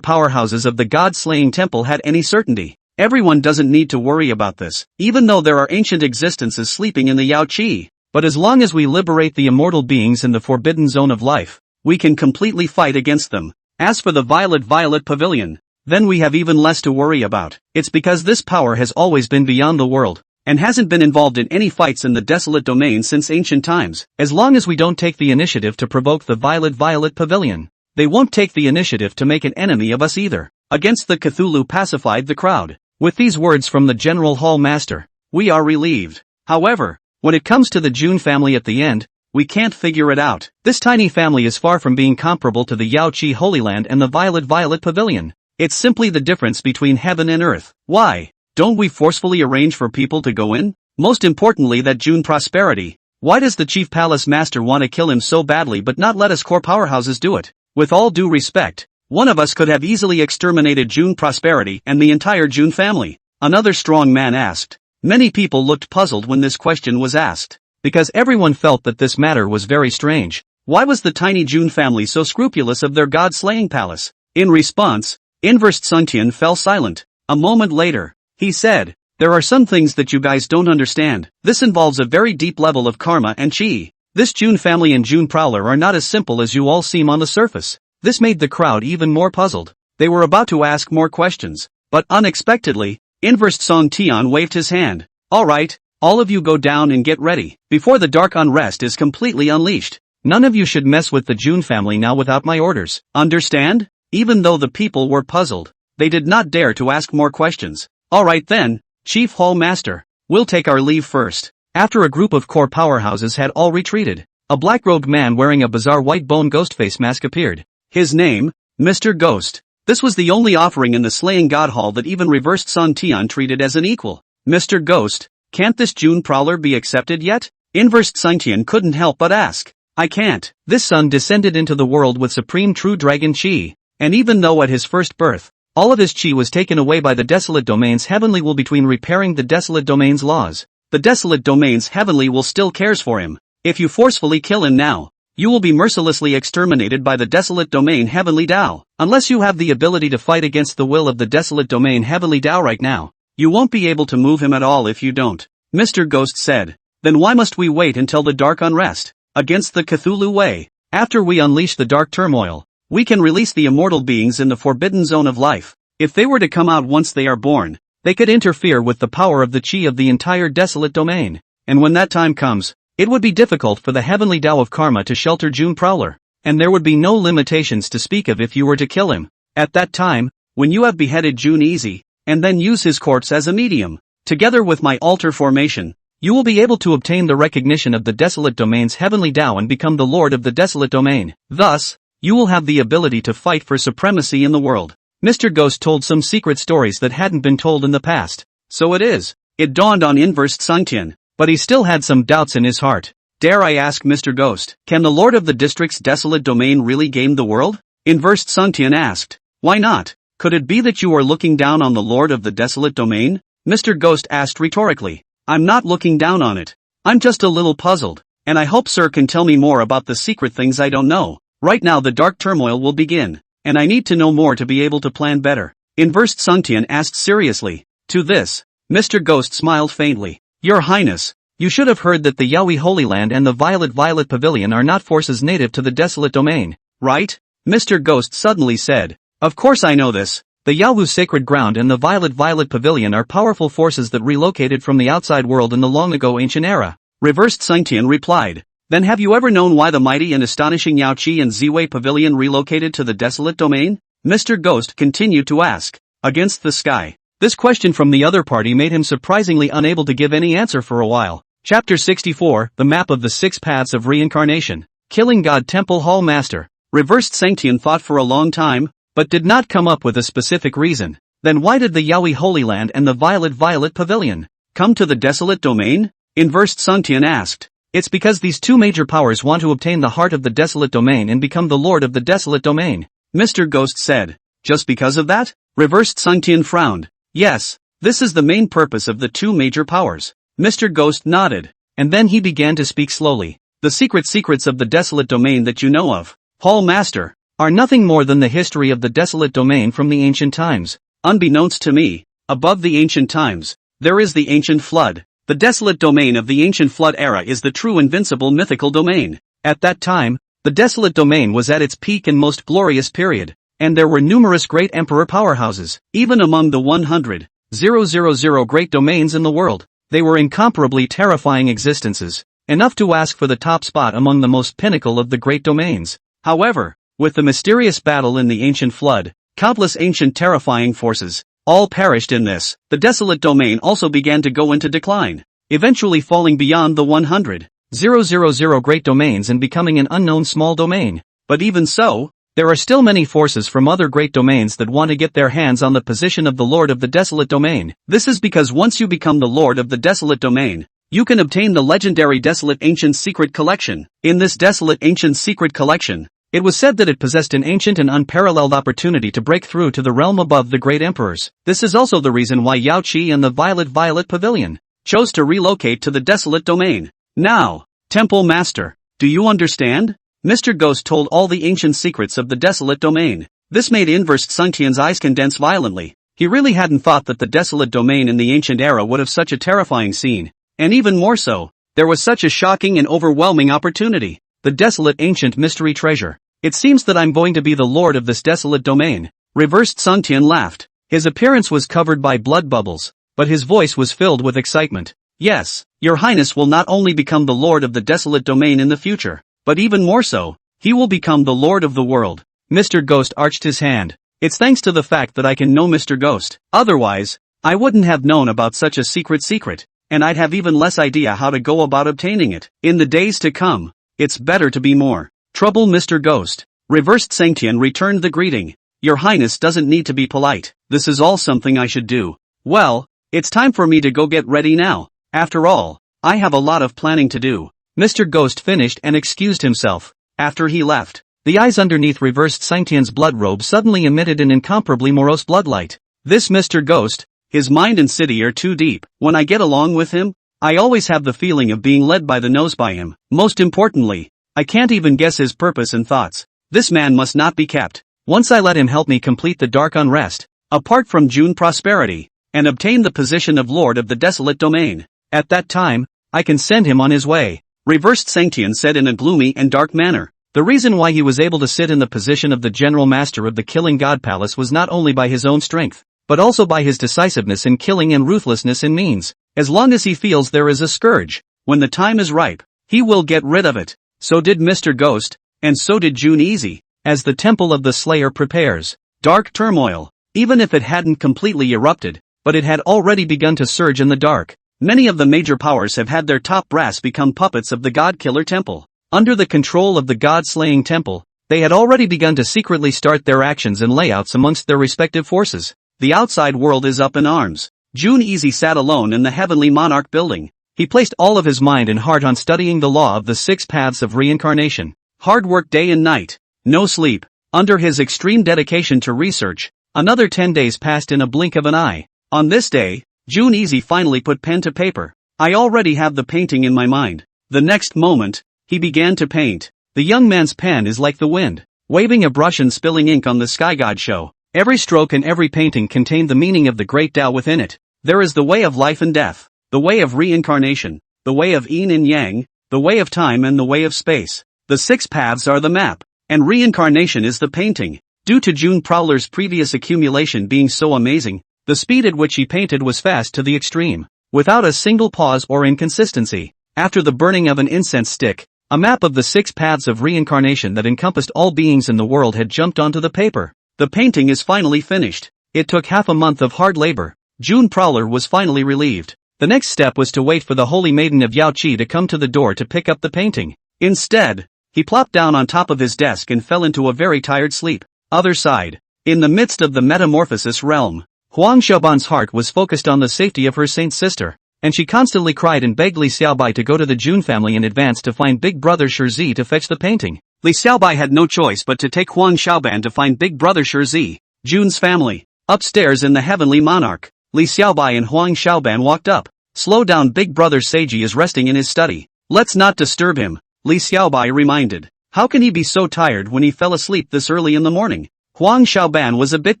powerhouses of the god-slaying temple had any certainty. Everyone doesn't need to worry about this, even though there are ancient existences sleeping in the Yao Qi. But as long as we liberate the immortal beings in the forbidden zone of life, we can completely fight against them. As for the Violet Pavilion, then we have even less to worry about. It's because this power has always been beyond the world, and hasn't been involved in any fights in the desolate domain since ancient times. As long as we don't take the initiative to provoke the Violet Pavilion, they won't take the initiative to make an enemy of us either. Against the Cthulhu pacified the crowd. With these words from the General Hall Master, we are relieved. However, when it comes to the Jun family at the end, we can't figure it out. This tiny family is far from being comparable to the Yao Qi Holy Land and the Violet Pavilion. It's simply the difference between heaven and earth. Why? Don't we forcefully arrange for people to go in? Most importantly, that Jun Prosperity. Why does the Chief Palace Master want to kill him so badly but not let us core powerhouses do it? With all due respect, one of us could have easily exterminated Jun Prosperity and the entire Jun family. Another strong man asked. Many people looked puzzled when this question was asked, because everyone felt that this matter was very strange. Why was the tiny Jun family so scrupulous of their god-slaying palace? In response, Inversed Sun Tian fell silent. A moment later, he said, there are some things that you guys don't understand. This involves a very deep level of karma and chi. This Jun family and Jun Prowler are not as simple as you all seem on the surface. This made the crowd even more puzzled. They were about to ask more questions, but unexpectedly, Inversed Song Tian waved his hand. Alright, all of you go down and get ready, before the dark unrest is completely unleashed. None of you should mess with the Jun family now without my orders. Understand? Even though the people were puzzled, they did not dare to ask more questions. Alright then, Chief Hall Master, we'll take our leave first. After a group of core powerhouses had all retreated, a black-robed man wearing a bizarre white bone ghost face mask appeared. His name, Mr. Ghost. This was the only offering in the Slaying God Hall that even Reversed Sun Tian treated as an equal. Mr. Ghost, can't this Jun Prowler be accepted yet? Inversed Sun Tian couldn't help but ask. I can't. This son descended into the world with supreme true dragon chi, and even though at his first birth, all of his chi was taken away by the desolate domain's heavenly will between repairing the desolate domain's laws, the desolate domain's heavenly will still cares for him. If you forcefully kill him now, you will be mercilessly exterminated by the desolate domain heavenly Tao. Unless you have the ability to fight against the will of the desolate domain heavenly Tao right now, you won't be able to move him at all if you don't. Mr. Ghost said. Then why must we wait until the dark unrest? Against the Cthulhu way. After we unleash the dark turmoil, we can release the immortal beings in the forbidden zone of life. If they were to come out once they are born, they could interfere with the power of the chi of the entire desolate domain. And when that time comes, it would be difficult for the heavenly Tao of karma to shelter Jun Prowler, and there would be no limitations to speak of if you were to kill him. At that time, when you have beheaded Jun Easy, and then use his corpse as a medium, together with my altar formation, you will be able to obtain the recognition of the desolate domain's heavenly Tao and become the lord of the desolate domain. Thus, you will have the ability to fight for supremacy in the world. Mr. Ghost told some secret stories that hadn't been told in the past. So it is. It dawned on Inversed Sun Tian, but he still had some doubts in his heart. Dare I ask, Mr. Ghost, can the Lord of the District's desolate domain really game the world? Inversed Sungtian asked. Why not? Could it be that you are looking down on the Lord of the desolate domain? Mr. Ghost asked rhetorically. I'm not looking down on it. I'm just a little puzzled, and I hope sir can tell me more about the secret things I don't know. Right now the dark turmoil will begin, and I need to know more to be able to plan better. Inversed Sungtian asked seriously. To this, Mr. Ghost smiled faintly. Your Highness, you should have heard that the Yaoi Holy Land and the Violet Pavilion are not forces native to the desolate domain, right? Mr. Ghost suddenly said. Of course I know this. The Yawu Sacred Ground and the Violet Pavilion are powerful forces that relocated from the outside world in the long ago ancient era. Reversed Sungtian replied. Then have you ever known why the mighty and astonishing Yaoqi and Ziwei Pavilion relocated to the desolate domain? Mr. Ghost continued to ask. Against the sky. This question from the other party made him surprisingly unable to give any answer for a while. Chapter 64, The Map of the Six Paths of Reincarnation. Killing God Temple Hall Master. Reversed Sungtian thought for a long time, but did not come up with a specific reason. Then why did the Yaoi Holy Land and the Violet Pavilion come to the desolate domain? Inversed Sungtian asked. It's because these two major powers want to obtain the heart of the desolate domain and become the lord of the desolate domain. Mr. Ghost said. Just because of that? Reversed Sungtian frowned. Yes, this is the main purpose of the two major powers. Mr. Ghost nodded, and then he began to speak slowly. The secrets of the desolate domain that you know of, Hall Master, are nothing more than the history of the desolate domain from the ancient times. Unbeknownst to me, above the ancient times, there is the ancient flood. The desolate domain of the ancient flood era is the true invincible mythical domain. At that time, the desolate domain was at its peak and most glorious period, and there were numerous great emperor powerhouses. Even among the 100,000 great domains in the world, they were incomparably terrifying existences, enough to ask for the top spot among the most pinnacle of the great domains. However, with the mysterious battle in the ancient flood, countless ancient terrifying forces, all perished in this. The desolate domain also began to go into decline, eventually falling beyond the 100,000 great domains and becoming an unknown small domain. But even so, there are still many forces from other great domains that want to get their hands on the position of the Lord of the Desolate Domain. This is because once you become the Lord of the Desolate Domain, you can obtain the legendary Desolate Ancient Secret Collection. In this Desolate Ancient Secret Collection, it was said that it possessed an ancient and unparalleled opportunity to break through to the realm above the great emperors. This is also the reason why Yaoqi and the Violet Pavilion chose to relocate to the Desolate Domain. Now, Temple Master, do you understand? Mr. Ghost told all the ancient secrets of the desolate domain. This made Inversed Sungtian's eyes condense violently. He really hadn't thought that the desolate domain in the ancient era would have such a terrifying scene. And even more so, there was such a shocking and overwhelming opportunity. The desolate ancient mystery treasure. It seems that I'm going to be the lord of this desolate domain. Reversed Sungtian laughed. His appearance was covered by blood bubbles, but his voice was filled with excitement. Yes, your highness will not only become the lord of the desolate domain in the future, but even more so, he will become the lord of the world. Mr. Ghost arched his hand. It's thanks to the fact that I can know Mr. Ghost. Otherwise, I wouldn't have known about such a secret, and I'd have even less idea how to go about obtaining it. In the days to come, it's better to be more trouble, Mr. Ghost. Reversed Sungtian returned the greeting. Your highness doesn't need to be polite. This is all something I should do. Well, it's time for me to go get ready now. After all, I have a lot of planning to do. Mr. Ghost finished and excused himself. After he left, the eyes underneath Reversed Sungtian's blood robe suddenly emitted an incomparably morose bloodlight. This Mr. Ghost, his mind and city are too deep. When I get along with him, I always have the feeling of being led by the nose by him. Most importantly, I can't even guess his purpose and thoughts. This man must not be kept. Once I let him help me complete the dark unrest, apart from June prosperity, and obtain the position of Lord of the Desolate Domain, at that time, I can send him on his way. Reversed Sungtian said in a gloomy and dark manner. The reason why he was able to sit in the position of the General Master of the Killing God Palace was not only by his own strength, but also by his decisiveness in killing and ruthlessness in means. As long as he feels there is a scourge, when the time is ripe, he will get rid of it. So did Mr. Ghost, and so did June Easy. As the Temple of the Slayer prepares, dark turmoil, even if it hadn't completely erupted, but it had already begun to surge in the dark. Many of the major powers have had their top brass become puppets of the God-Killer Temple. Under the control of the God-Slaying Temple, they had already begun to secretly start their actions and layouts amongst their respective forces. The outside world is up in arms. June Easy sat alone in the Heavenly Monarch building. He placed all of his mind and heart on studying the law of the 6 paths of reincarnation. Hard work day and night. No sleep. Under his extreme dedication to research, another 10 days passed in a blink of an eye. On this day, June Easy finally put pen to paper. I already have the painting in my mind. The next moment, he began to paint. The young man's pen is like the wind, waving a brush and spilling ink on the sky god show. Every stroke and every painting contained the meaning of the great Tao within it. There is the way of life and death, the way of reincarnation, the way of yin and yang, the way of time and the way of space. The 6 paths are the map, and reincarnation is the painting. Due to June Prowler's previous accumulation being so amazing, the speed at which he painted was fast to the extreme, without a single pause or inconsistency. After the burning of an incense stick, a map of the 6 paths of reincarnation that encompassed all beings in the world had jumped onto the paper. The painting is finally finished. It took half a month of hard labor. June Prowler was finally relieved. The next step was to wait for the Holy Maiden of Yao Qi to come to the door to pick up the painting. Instead, he plopped down on top of his desk and fell into a very tired sleep. Other side. In the midst of the metamorphosis realm, Huang Xiaoban's heart was focused on the safety of her saint sister, and she constantly cried and begged Li Xiaobai to go to the June family in advance to find Big Brother Shizi to fetch the painting. Li Xiaobai had no choice but to take Huang Xiaoban to find Big Brother Shizi, June's family. Upstairs in the Heavenly Monarch, Li Xiaobai and Huang Xiaoban walked up. Slow down, Big Brother Seiji is resting in his study. Let's not disturb him, Li Xiaobai reminded. How can he be so tired when he fell asleep this early in the morning? Huang Xiaoban was a bit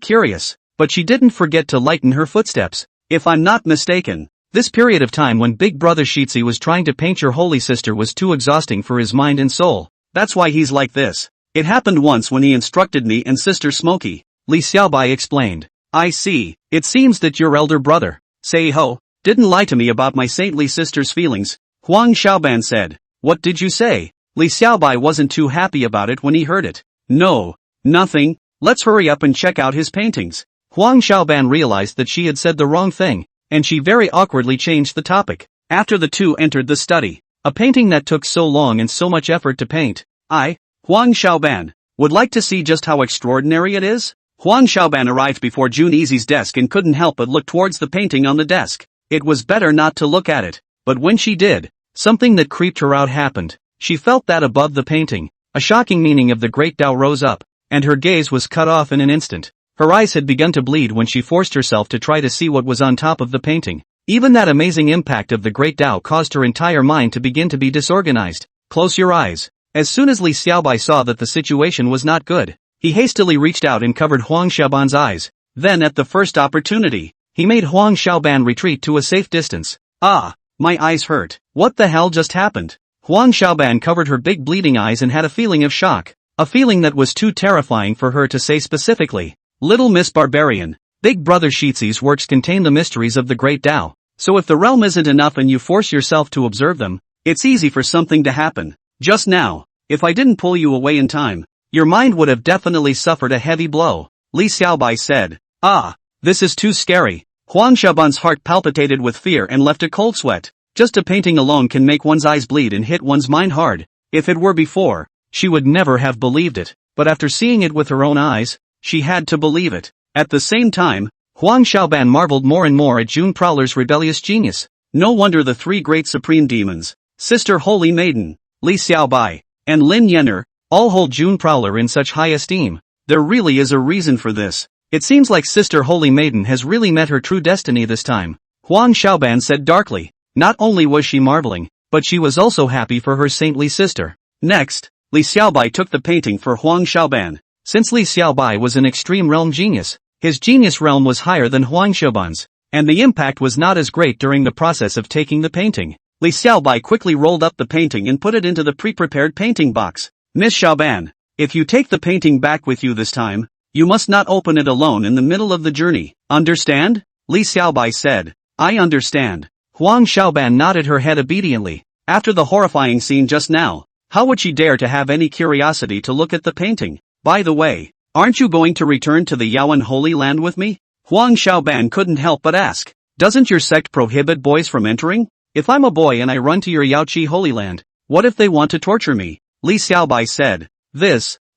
curious, but she didn't forget to lighten her footsteps. If I'm not mistaken, this period of time when Big Brother Shizi was trying to paint your holy sister was too exhausting for his mind and soul. That's why he's like this. It happened once when he instructed me and Sister Smokey, Li Xiaobai explained. I see. It seems that your elder brother, Sei-ho, didn't lie to me about my saintly sister's feelings, Huang Xiaoban said. What did you say? Li Xiaobai wasn't too happy about it when he heard it. No, nothing. Let's hurry up and check out his paintings. Huang Xiaoban realized that she had said the wrong thing, and she very awkwardly changed the topic. After the two entered the study, a painting that took so long and so much effort to paint, Huang Xiaoban, would like to see just how extraordinary it is? Huang Xiaoban arrived before June Easy's desk and couldn't help but look towards the painting on the desk. It was better not to look at it, but when she did, something that creeped her out happened. She felt that above the painting, a shocking meaning of the Great Tao rose up, and her gaze was cut off in an instant. Her eyes had begun to bleed when she forced herself to try to see what was on top of the painting. Even that amazing impact of the Great Tao caused her entire mind to begin to be disorganized. Close your eyes. As soon as Li Xiaobai saw that the situation was not good, he hastily reached out and covered Huang Xiaoban's eyes. Then at the first opportunity, he made Huang Xiaoban retreat to a safe distance. Ah, my eyes hurt. What the hell just happened? Huang Xiaoban covered her big bleeding eyes and had a feeling of shock. A feeling that was too terrifying for her to say specifically. Little Miss Barbarian, Big Brother Shizi's works contain the mysteries of the Great Tao. So if the realm isn't enough and you force yourself to observe them, it's easy for something to happen. Just now, if I didn't pull you away in time, your mind would have definitely suffered a heavy blow, Li Xiaobai said. Ah, this is too scary. Huang Xiaoban's heart palpitated with fear and left a cold sweat. Just a painting alone can make one's eyes bleed and hit one's mind hard. If it were before, she would never have believed it, but after seeing it with her own eyes, she had to believe it. At the same time, Huang Xiaoban marveled more and more at June Prowler's rebellious genius. No wonder the 3 great supreme demons, Sister Holy Maiden, Li Xiaobai, and Lin Yenner, all hold June Prowler in such high esteem. There really is a reason for this. It seems like Sister Holy Maiden has really met her true destiny this time, Huang Xiaoban said darkly. Not only was she marveling, but she was also happy for her saintly sister. Next, Li Xiaobai took the painting for Huang Xiaoban. Since Li Xiaobai was an extreme realm genius, his genius realm was higher than Huang Xiaoban's, and the impact was not as great during the process of taking the painting. Li Xiaobai quickly rolled up the painting and put it into the pre-prepared painting box. Miss Xiaoban, if you take the painting back with you this time, you must not open it alone in the middle of the journey. Understand? Li Xiaobai said. I understand. Huang Xiaoban nodded her head obediently. After the horrifying scene just now, how would she dare to have any curiosity to look at the painting? By the way, aren't you going to return to the Yaoan Holy Land with me? Huang Xiaoban couldn't help but ask. Doesn't your sect prohibit boys from entering? If I'm a boy and I run to your Yaoqi Holy Land, what if they want to torture me? Li Xiaobai said.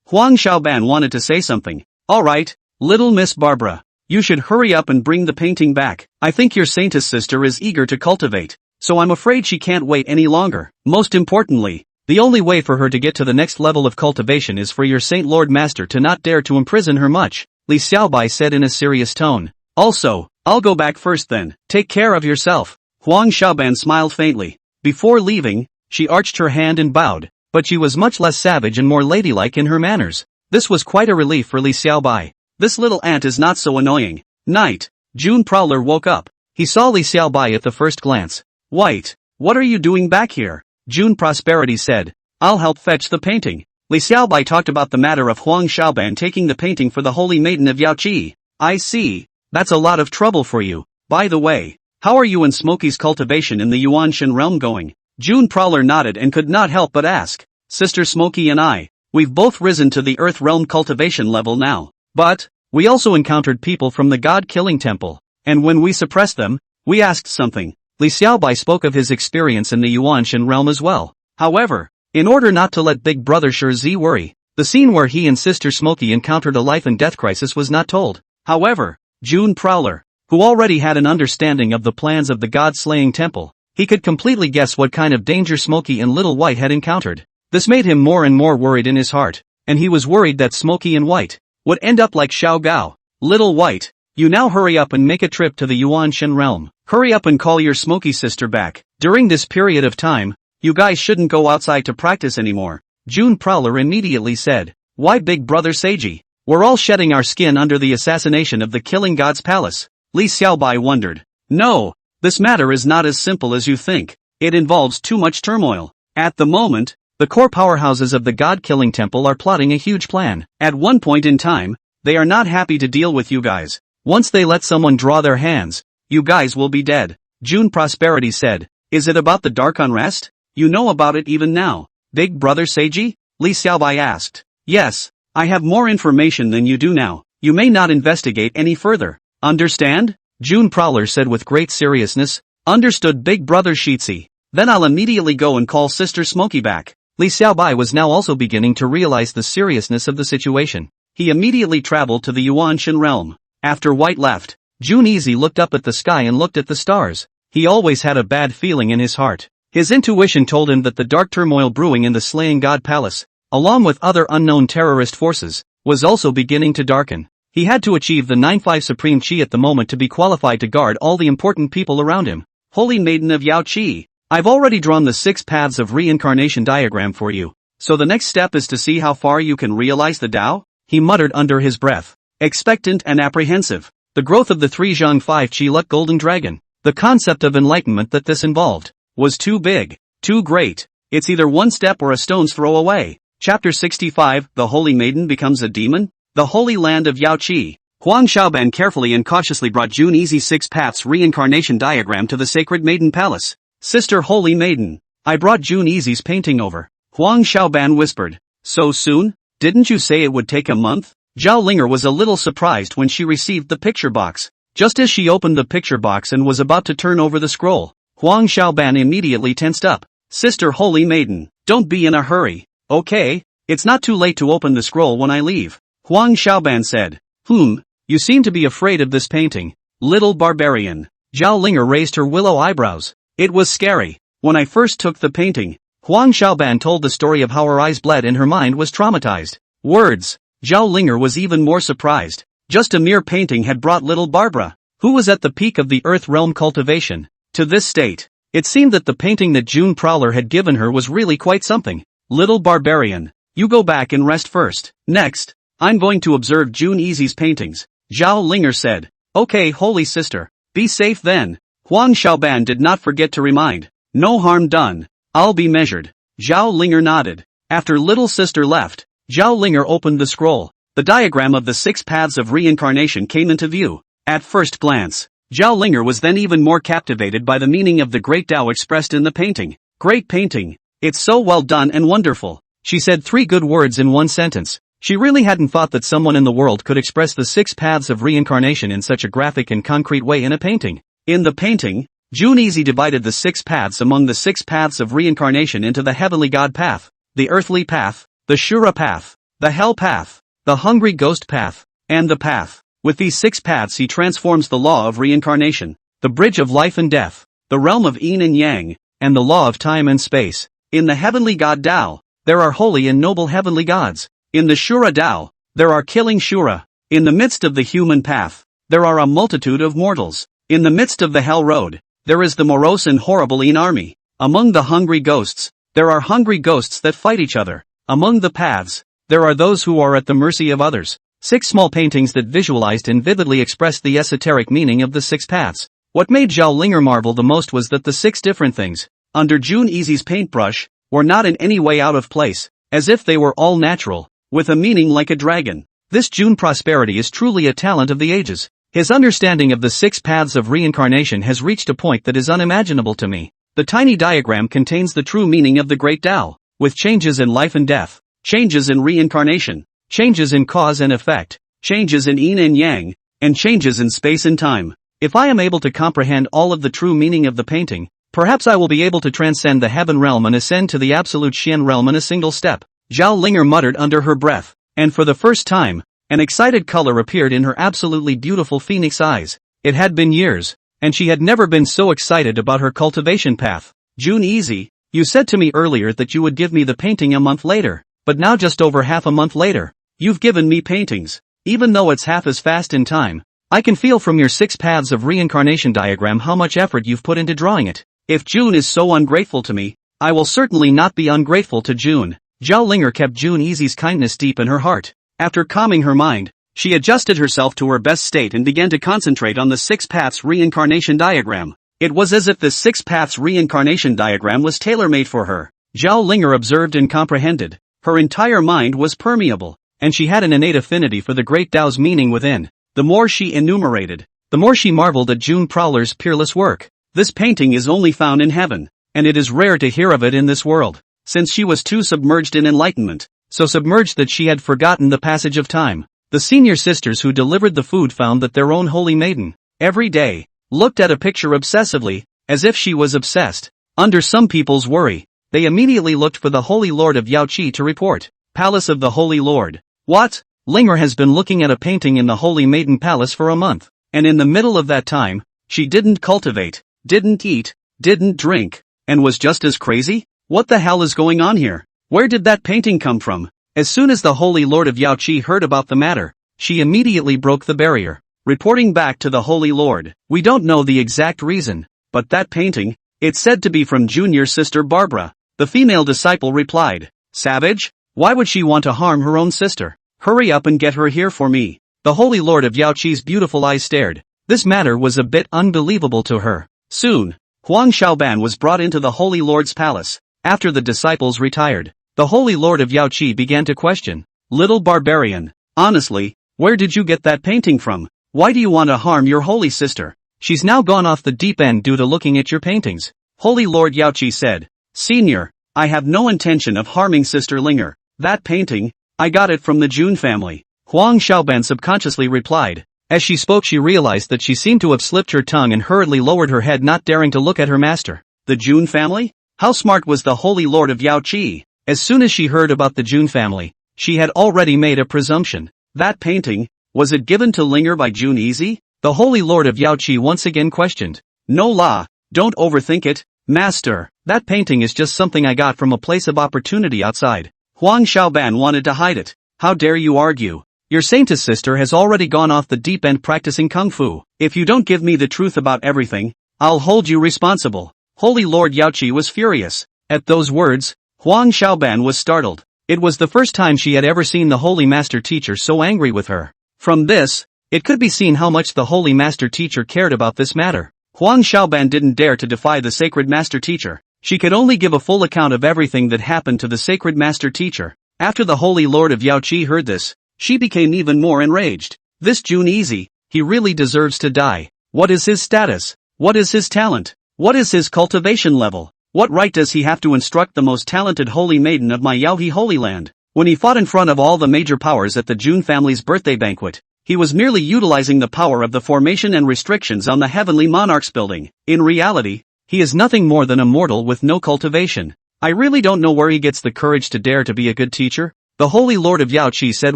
Huang Xiaoban wanted to say something. Alright, little Miss Barbara. You should hurry up and bring the painting back. I think your saintess sister is eager to cultivate so I'm afraid she can't wait any longer. Most importantly, the only way for her to get to the next level of cultivation is for your Saint Lord Master to not dare to imprison her much, Li Xiaobai said in a serious tone. Also, I'll go back first then. Take care of yourself. Huang Xiaoban smiled faintly. Before leaving, she arched her hand and bowed, but she was much less savage and more ladylike in her manners. This was quite a relief for Li Xiaobai. This little ant is not so annoying. Night. June Prowler woke up. He saw Li Xiaobai at the first glance. White, what are you doing back here? June Prosperity said. I'll help fetch the painting. Li Xiaobai talked about the matter of Huang Xiaoban taking the painting for the Holy Maiden of Yaoqi. I see. That's a lot of trouble for you. By the way, how are you and Smokey's cultivation in the Yuanshan realm going? June Prowler nodded and could not help but ask. Sister Smokey and I, we've both risen to the Earth realm cultivation level now. But, we also encountered people from the God-killing temple, and when we suppressed them, we asked something. Li Xiaobai spoke of his experience in the Yuanshan realm as well. However, in order not to let Big Brother Shi worry, the scene where he and Sister Smokey encountered a life and death crisis was not told. However, June Prowler, who already had an understanding of the plans of the God-slaying temple, he could completely guess what kind of danger Smokey and Little White had encountered. This made him more and more worried in his heart, and he was worried that Smokey and White would end up like Xiao Gao. Little White, you now hurry up and make a trip to the Yuanshan realm. Hurry up and call your Smokey sister back. During this period of time, you guys shouldn't go outside to practice anymore. June Prowler immediately said. Why Big Brother Seiji? We're all shedding our skin under the assassination of the Killing God's palace. Li Xiaobai wondered. No, this matter is not as simple as you think. It involves too much turmoil. At the moment, the core powerhouses of the God-killing temple are plotting a huge plan. At one point in time, they are not happy to deal with you guys. Once they let someone draw their hands, you guys will be dead. June Prosperity said. Is it about the dark unrest? You know about it even now. Big Brother Seiji? Li Xiaobai asked. Yes, I have more information than you do now. You may not investigate any further. Understand? June Prowler said with great seriousness. Understood Big Brother Shitsi. Then I'll immediately go and call Sister Smokey back. Li Xiaobai was now also beginning to realize the seriousness of the situation. He immediately traveled to the Yuanshan realm. After White left, June Easy looked up at the sky and looked at the stars. He always had a bad feeling in his heart. His intuition told him that the dark turmoil brewing in the Slaying God Palace, along with other unknown terrorist forces, was also beginning to darken. He had to achieve the 9-5 Supreme Chi at the moment to be qualified to guard all the important people around him. Holy Maiden of Yaoqi, I've already drawn the 6 paths of reincarnation diagram for you. So the next step is to see how far you can realize the Tao? He muttered under his breath. Expectant and apprehensive. The growth of the 3 Zhang 5 Chi Luck Golden Dragon. The concept of enlightenment that this involved was too big, too great. It's either one step or a stone's throw away. Chapter 65, The Holy Maiden Becomes a Demon? The Holy Land of Yaoqi. Huang Xiaoban carefully and cautiously brought June Easy's 6 paths reincarnation diagram to the Sacred Maiden Palace. Sister Holy Maiden, I brought June Easy's painting over. Huang Xiaoban whispered. So soon? Didn't you say it would take a month? Zhao Linger was a little surprised when she received the picture box. Just as she opened the picture box and was about to turn over the scroll, Huang Xiaoban immediately tensed up. Sister Holy Maiden, don't be in a hurry, okay? It's not too late to open the scroll when I leave. Huang Xiaoban said. You seem to be afraid of this painting. Little barbarian. Zhao Linger raised her willow eyebrows. It was scary. When I first took the painting, Huang Xiaoban told the story of how her eyes bled and her mind was traumatized. Words. Zhao Linger was even more surprised. Just a mere painting had brought little Barbara, who was at the peak of the Earth realm cultivation, to this state. It seemed that the painting that June Prowler had given her was really quite something. Little barbarian, you go back and rest first. Next, I'm going to observe June Easy's paintings. Zhao Linger said. Okay, holy sister, be safe then. Huang Xiaoban did not forget to remind. No harm done. I'll be measured. Zhao Linger nodded. After little sister left, Zhao Linger opened the scroll. The diagram of the 6 paths of reincarnation came into view. At first glance, Zhao Linger was then even more captivated by the meaning of the great Tao expressed in the painting. Great painting. It's so well done and wonderful. She said 3 good words in one sentence. She really hadn't thought that someone in the world could express the 6 paths of reincarnation in such a graphic and concrete way in a painting. In the painting, June Easy divided the 6 paths among the 6 paths of reincarnation into the heavenly God path, the earthly path, the Shura path, the hell path, the hungry ghost path, and the path. With these 6 paths he transforms the law of reincarnation, the bridge of life and death. the realm of yin and yang, and the law of time and space. In the heavenly god Tao, there are holy and noble heavenly gods. In the Shura Tao, there are killing Shura. In the midst of the human path, there are a multitude of mortals. In the midst of the hell road, there is the morose and horrible Yin army. Among the hungry ghosts, there are hungry ghosts that fight each other. Among the paths, there are those who are at the mercy of others. 6 small paintings that visualized and vividly expressed the esoteric meaning of the 6 paths. What made Zhao Linger marvel the most was that the 6 different things, under Jun Easy's paintbrush, were not in any way out of place, as if they were all natural, with a meaning like a dragon. This Jun Prosperity is truly a talent of the ages. His understanding of the 6 paths of reincarnation has reached a point that is unimaginable to me. The tiny diagram contains the true meaning of the great Tao, with changes in life and death, changes in reincarnation, changes in cause and effect, changes in yin and yang, and changes in space and time. If I am able to comprehend all of the true meaning of the painting, perhaps I will be able to transcend the heaven realm and ascend to the absolute Xian realm in a single step. Zhao Linger muttered under her breath, and for the first time, an excited color appeared in her absolutely beautiful phoenix eyes. It had been years, and she had never been so excited about her cultivation path. Jun Easy, you said to me earlier that you would give me the painting a month later, but now just over half a month later, you've given me paintings. Even though it's half as fast in time, I can feel from your 6 paths of reincarnation diagram how much effort you've put into drawing it. If June is so ungrateful to me, I will certainly not be ungrateful to June. Zhao Linger kept Jun Easy's kindness deep in her heart. After calming her mind, she adjusted herself to her best state and began to concentrate on the 6 paths reincarnation diagram. It was as if the 6 paths reincarnation diagram was tailor-made for her. Zhao Linger observed and comprehended. Her entire mind was permeable, and she had an innate affinity for the great Tao's meaning within. The more she enumerated, the more she marveled at June Prowler's peerless work. This painting is only found in heaven, and it is rare to hear of it in this world. Since she was too submerged in enlightenment, so submerged that she had forgotten the passage of time, the senior sisters who delivered the food found that their own holy maiden, every day, looked at a picture obsessively, as if she was obsessed. Under some people's worry, they immediately looked for the Holy Lord of Yaoqi to report. Palace of the Holy Lord. What? Linger has been looking at a painting in the Holy Maiden Palace for a month, and in the middle of that time, she didn't cultivate, didn't eat, didn't drink, and was just as crazy? What the hell is going on here? Where did that painting come from? As soon as the Holy Lord of Yaoqi heard about the matter, she immediately broke the barrier, reporting back to the Holy Lord. We don't know the exact reason, but that painting, it's said to be from junior sister Barbara. The female disciple replied, Savage? Why would she want to harm her own sister? Hurry up and get her here for me. The Holy Lord of Yaoqi's beautiful eyes stared. This matter was a bit unbelievable to her. Soon, Huang Xiaoban was brought into the Holy Lord's palace. After the disciples retired, the Holy Lord of Yaoqi began to question. Little barbarian, honestly, where did you get that painting from? Why do you want to harm your holy sister? She's now gone off the deep end due to looking at your paintings. Holy Lord Yaoqi said, Senior, I have no intention of harming Sister Linger. That painting, I got it from the Jun family. Huang Xiaoban subconsciously replied. As she spoke she realized that she seemed to have slipped her tongue and hurriedly lowered her head, not daring to look at her master. The Jun family? How smart was the Holy Lord of Yaoqi? As soon as she heard about the Jun family, she had already made a presumption. That painting, was it given to Linger by Jun Easy? The Holy Lord of Yaoqi once again questioned. No la, don't overthink it, master. That painting is just something I got from a place of opportunity outside. Huang Xiaoban wanted to hide it. How dare you argue? Your saintess sister has already gone off the deep end practicing kung fu. If you don't give me the truth about everything, I'll hold you responsible. Holy Lord Yaoqi was furious. At those words, Huang Xiaoban was startled. It was the first time she had ever seen the Holy Master Teacher so angry with her. From this, it could be seen how much the Holy Master Teacher cared about this matter. Huang Xiaoban didn't dare to defy the Sacred Master Teacher. She could only give a full account of everything that happened to the Sacred Master Teacher. After the Holy Lord of Yaoqi heard this, she became even more enraged. This Jun Easy, he really deserves to die. What is his status? What is his talent? What is his cultivation level? What right does he have to instruct the most talented holy maiden of my Yaohe Holy Land? When he fought in front of all the major powers at the Jun family's birthday banquet, he was merely utilizing the power of the formation and restrictions on the Heavenly Monarch's building. In reality, he is nothing more than a mortal with no cultivation. I really don't know where he gets the courage to dare to be a good teacher. The Holy Lord of Yaoqi said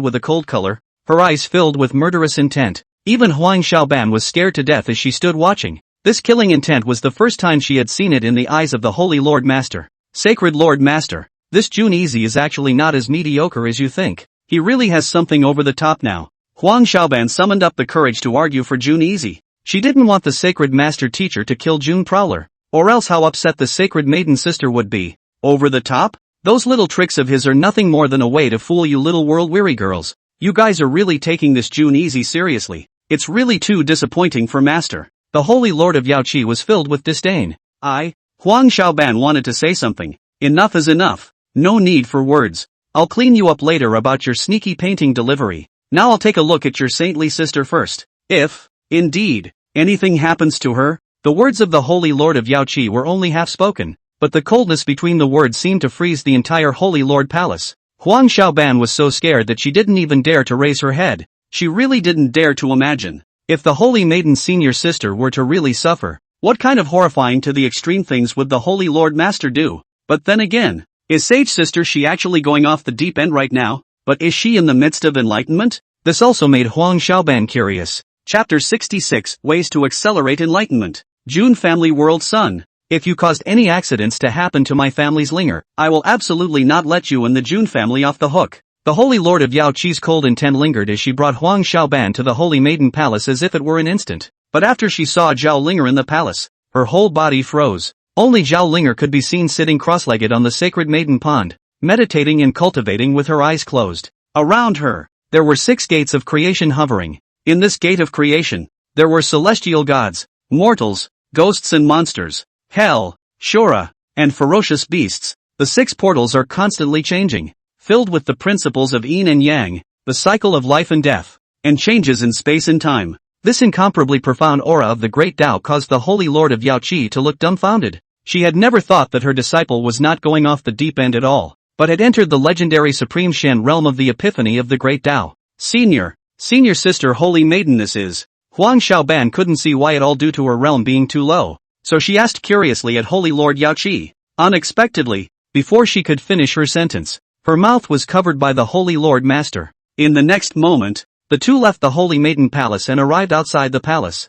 with a cold color, her eyes filled with murderous intent. Even Huang Xiaoban was scared to death as she stood watching. This killing intent was the first time she had seen it in the eyes of the Holy Lord Master. Sacred Lord Master, this Jun Easy is actually not as mediocre as you think. He really has something over the top now. Huang Xiaoban summoned up the courage to argue for Jun Easy. She didn't want the Sacred Master Teacher to kill June Prowler, or else how upset the Sacred Maiden Sister would be. Over the top? Those little tricks of his are nothing more than a way to fool you little world-weary girls. You guys are really taking this Jun Easy seriously. It's really too disappointing for Master. The Holy Lord of Yaoqi was filled with disdain. Huang Xiaoban wanted to say something. Enough is enough. No need for words. I'll clean you up later about your sneaky painting delivery. Now I'll take a look at your saintly sister first. If, indeed, anything happens to her. The words of the Holy Lord of Yaoqi were only half spoken, but the coldness between the words seemed to freeze the entire Holy Lord Palace. Huang Xiaoban was so scared that she didn't even dare to raise her head. She really didn't dare to imagine. If the Holy Maiden's senior sister were to really suffer, what kind of horrifying to the extreme things would the Holy Lord Master do? But then again, is Sage Sister she actually going off the deep end right now? But is she in the midst of enlightenment? This also made Huang Xiaoban curious. Chapter 66, Ways to Accelerate Enlightenment. June Family World Sun. If you caused any accidents to happen to my family's Linger, I will absolutely not let you and the June family off the hook. The Holy Lord of Yaoqi's cold intent lingered as she brought Huang Xiaoban to the Holy Maiden Palace as if it were an instant. But after she saw Zhao Linger in the palace, her whole body froze. Only Zhao Linger could be seen sitting cross-legged on the sacred maiden pond, meditating and cultivating with her eyes closed. Around her, there were 6 gates of creation hovering. In this gate of creation, there were celestial gods, mortals, ghosts and monsters, hell, Shura, and ferocious beasts. The 6 portals are constantly changing, filled with the principles of yin and yang, the cycle of life and death, and changes in space and time. This incomparably profound aura of the great Tao caused the Holy Lord of Yaoqi to look dumbfounded. She had never thought that her disciple was not going off the deep end at all, but had entered the legendary Supreme Shen realm of the epiphany of the great Tao. Senior Sister Holy Maidenness is. Huang Xiaoban couldn't see why at all due to her realm being too low, so she asked curiously at Holy Lord Yaoqi. Unexpectedly, before she could finish her sentence, her mouth was covered by the Holy Lord Master. In the next moment, the two left the Holy Maiden Palace and arrived outside the palace.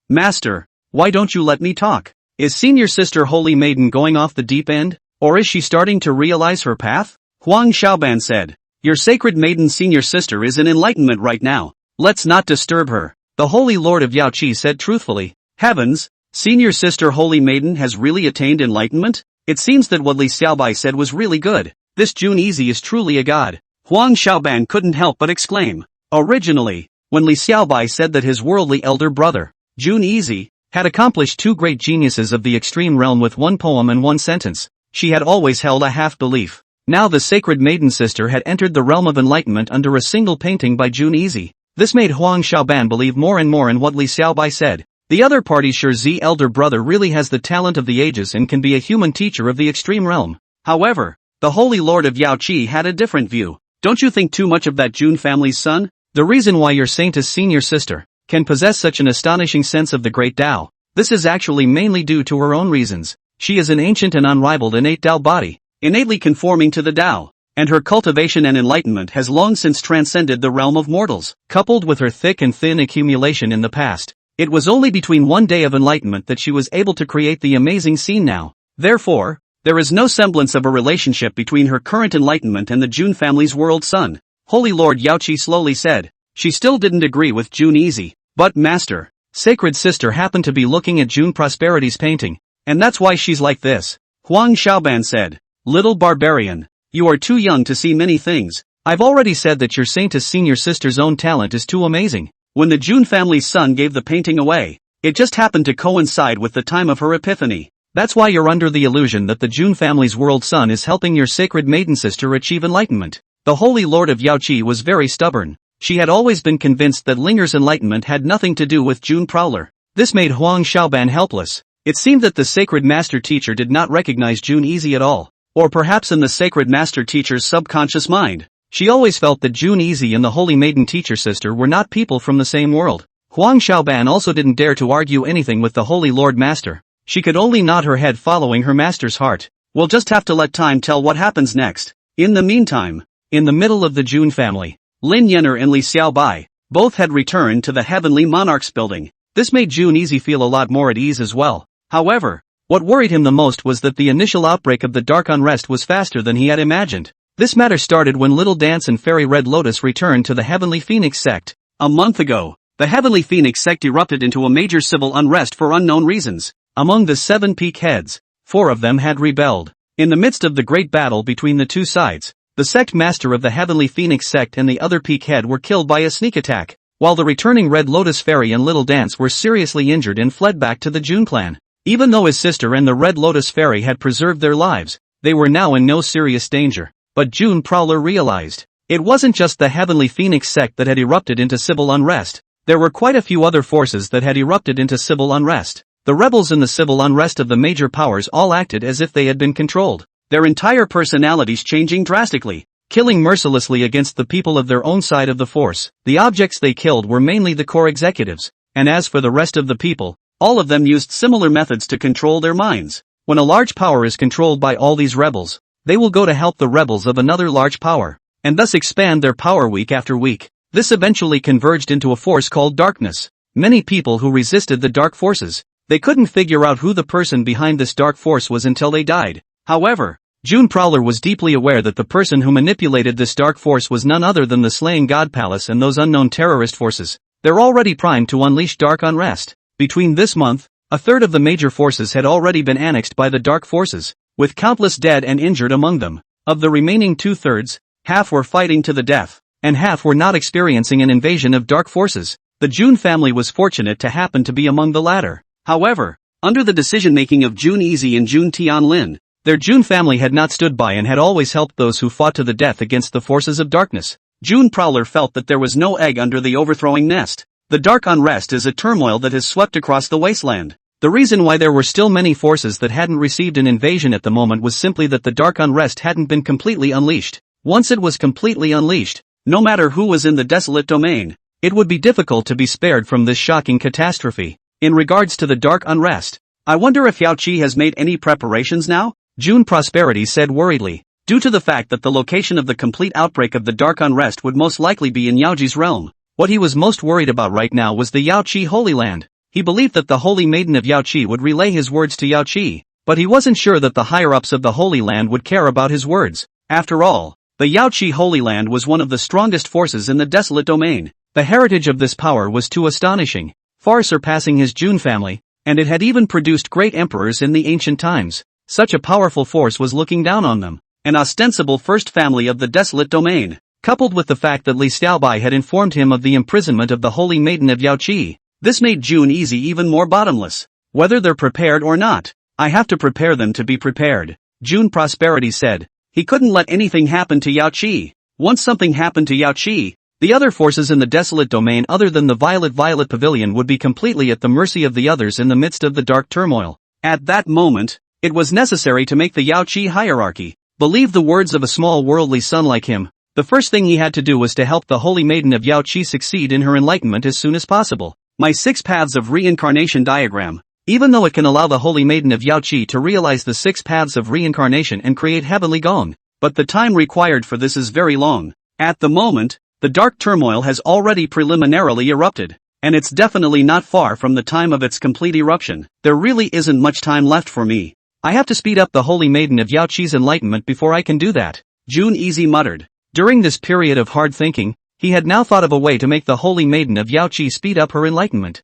Master, why don't you let me talk? Is Senior Sister Holy Maiden going off the deep end, or is she starting to realize her path? Huang Xiaoban said. Your sacred maiden Senior Sister is in enlightenment right now. Let's not disturb her. The Holy Lord of Yaoqi said truthfully. Heavens, Senior Sister Holy Maiden has really attained enlightenment? It seems that what Li Xiaobai said was really good. This Jun Easy is truly a god. Huang Xiaoban couldn't help but exclaim. Originally, when Li Xiaobai said that his worldly elder brother, Jun Easy, had accomplished 2 great geniuses of the extreme realm with 1 poem and 1 sentence, she had always held a half-belief. Now the sacred maiden sister had entered the realm of enlightenment under a single painting by Jun Easy. This made Huang Xiaoban believe more and more in what Li Xiaobai said. The other party's Shi elder brother really has the talent of the ages and can be a human teacher of the extreme realm. However, the Holy Lord of Yaoqi had a different view. Don't you think too much of that Jun family's son? The reason why your saintess Senior Sister can possess such an astonishing sense of the great Tao, this is actually mainly due to her own reasons. She is an ancient and unrivaled innate Tao body, innately conforming to the Tao, and her cultivation and enlightenment has long since transcended the realm of mortals. Coupled with her thick and thin accumulation in the past, it was only between 1 day of enlightenment that she was able to create the amazing scene now. Therefore, there is no semblance of a relationship between her current enlightenment and the Jun family's world son. Holy Lord Yaoqi slowly said. She still didn't agree with Jun Easy, but Master, Sacred Sister happened to be looking at June Prosperity's painting, and that's why she's like this. Huang Xiaoban said. Little barbarian, you are too young to see many things. I've already said that your saintess Senior Sister's own talent is too amazing. When the Jun family's son gave the painting away, it just happened to coincide with the time of her epiphany. That's why you're under the illusion that the Jun family's world son is helping your sacred maiden sister achieve enlightenment. The Holy Lord of Yaoqi was very stubborn. She had always been convinced that Linger's enlightenment had nothing to do with June Prowler. This made Huang Xiaoban helpless. It seemed that the sacred master teacher did not recognize Jun Easy at all. Or perhaps in the sacred master teacher's subconscious mind, she always felt that Jun Easy and the Holy Maiden Teacher Sister were not people from the same world. Huang Xiaoban also didn't dare to argue anything with the Holy Lord Master. She could only nod her head following her master's heart. We'll just have to let time tell what happens next. In the meantime, in the middle of the Jun family, Lin Yenner and Li Xiaobai, both had returned to the Heavenly Monarch's building. This made June Easy feel a lot more at ease as well. However, what worried him the most was that the initial outbreak of the dark unrest was faster than he had imagined. This matter started when Little Dance and Fairy Red Lotus returned to the Heavenly Phoenix sect. A month ago, the Heavenly Phoenix sect erupted into a major civil unrest for unknown reasons. Among the 7 peak heads, 4 of them had rebelled. In the midst of the great battle between the two sides, the sect master of the Heavenly Phoenix sect and the other peak head were killed by a sneak attack, while the returning Red Lotus Fairy and Little Dance were seriously injured and fled back to the June clan. Even though his sister and the Red Lotus Fairy had preserved their lives, they were now in no serious danger. But June Prowler realized, it wasn't just the Heavenly Phoenix sect that had erupted into civil unrest. There were quite a few other forces that had erupted into civil unrest. The rebels in the civil unrest of the major powers all acted as if they had been controlled, their entire personalities changing drastically, killing mercilessly against the people of their own side of the force. The objects they killed were mainly the core executives, and as for the rest of the people, all of them used similar methods to control their minds. When a large power is controlled by all these rebels, they will go to help the rebels of another large power, and thus expand their power week after week. This eventually converged into a force called darkness. Many people who resisted the dark forces, they couldn't figure out who the person behind this dark force was until they died. However, June Prowler was deeply aware that the person who manipulated this dark force was none other than the Slaying God Palace and those unknown terrorist forces. They're already primed to unleash dark unrest. Between this month, a third of the major forces had already been annexed by the dark forces, with countless dead and injured among them. Of the remaining 2/3, half were fighting to the death, and half were not experiencing an invasion of dark forces. The June family was fortunate to happen to be among the latter. However, under the decision-making of June Easy and June Tianlin, their June family had not stood by and had always helped those who fought to the death against the forces of darkness. June Prowler felt that there was no egg under the overthrowing nest. The dark unrest is a turmoil that has swept across the wasteland. The reason why there were still many forces that hadn't received an invasion at the moment was simply that the dark unrest hadn't been completely unleashed. Once it was completely unleashed, no matter who was in the desolate domain, it would be difficult to be spared from this shocking catastrophe. In regards to the dark unrest, I wonder if Yao Qi has made any preparations now? June Prosperity said worriedly, due to the fact that the location of the complete outbreak of the dark unrest would most likely be in Yao Ji's realm. What he was most worried about right now was the Yao Qi Holy Land. He believed that the Holy Maiden of Yao Qi would relay his words to Yao Qi, but he wasn't sure that the higher-ups of the Holy Land would care about his words. After all, the Yao Qi Holy Land was one of the strongest forces in the desolate domain. The heritage of this power was too astonishing, far surpassing his June family, and it had even produced great emperors in the ancient times. Such a powerful force was looking down on them, an ostensible first family of the desolate domain, coupled with the fact that Li Xiaobai had informed him of the imprisonment of the Holy Maiden of Yao Qi. This made June Easy even more bottomless. Whether they're prepared or not, I have to prepare them to be prepared, June Prosperity said. He couldn't let anything happen to Yao Qi. Once something happened to Yao Qi, the other forces in the desolate domain other than the Violet Pavilion would be completely at the mercy of the others in the midst of the dark turmoil. At that moment, it was necessary to make the Yao Qi hierarchy believe the words of a small worldly son like him. The first thing he had to do was to help the Holy Maiden of Yao Qi succeed in her enlightenment as soon as possible. My 6 paths of reincarnation diagram. Even though it can allow the Holy Maiden of Yao Qi to realize the 6 paths of reincarnation and create heavenly gong, but the time required for this is very long. At the moment, the dark turmoil has already preliminarily erupted, and it's definitely not far from the time of its complete eruption. There really isn't much time left for me. I have to speed up the Holy Maiden of Yao Qi's enlightenment before I can do that, June Easy muttered. During this period of hard thinking, he had now thought of a way to make the Holy Maiden of Yao Qi speed up her enlightenment.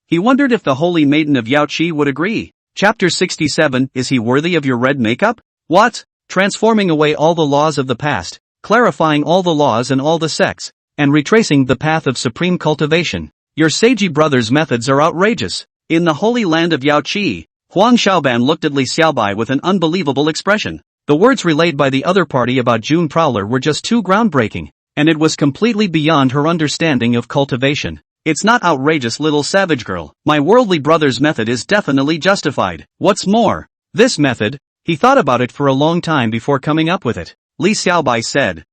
He wondered if the Holy Maiden of Yao Qi would agree. Chapter 67, Is he worthy of your red makeup? What? Transforming away all the laws of the past, clarifying all the laws and all the sects, and retracing the path of supreme cultivation. Your Seiji brothers' methods are outrageous. In the Holy Land of Yao Qi, Huang Xiaoban looked at Li Xiaobai with an unbelievable expression. The words relayed by the other party about June Prowler were just too groundbreaking, and it was completely beyond her understanding of cultivation. It's not outrageous, little savage girl. My worldly brother's method is definitely justified. What's more, this method, he thought about it for a long time before coming up with it. Li Xiaobai said,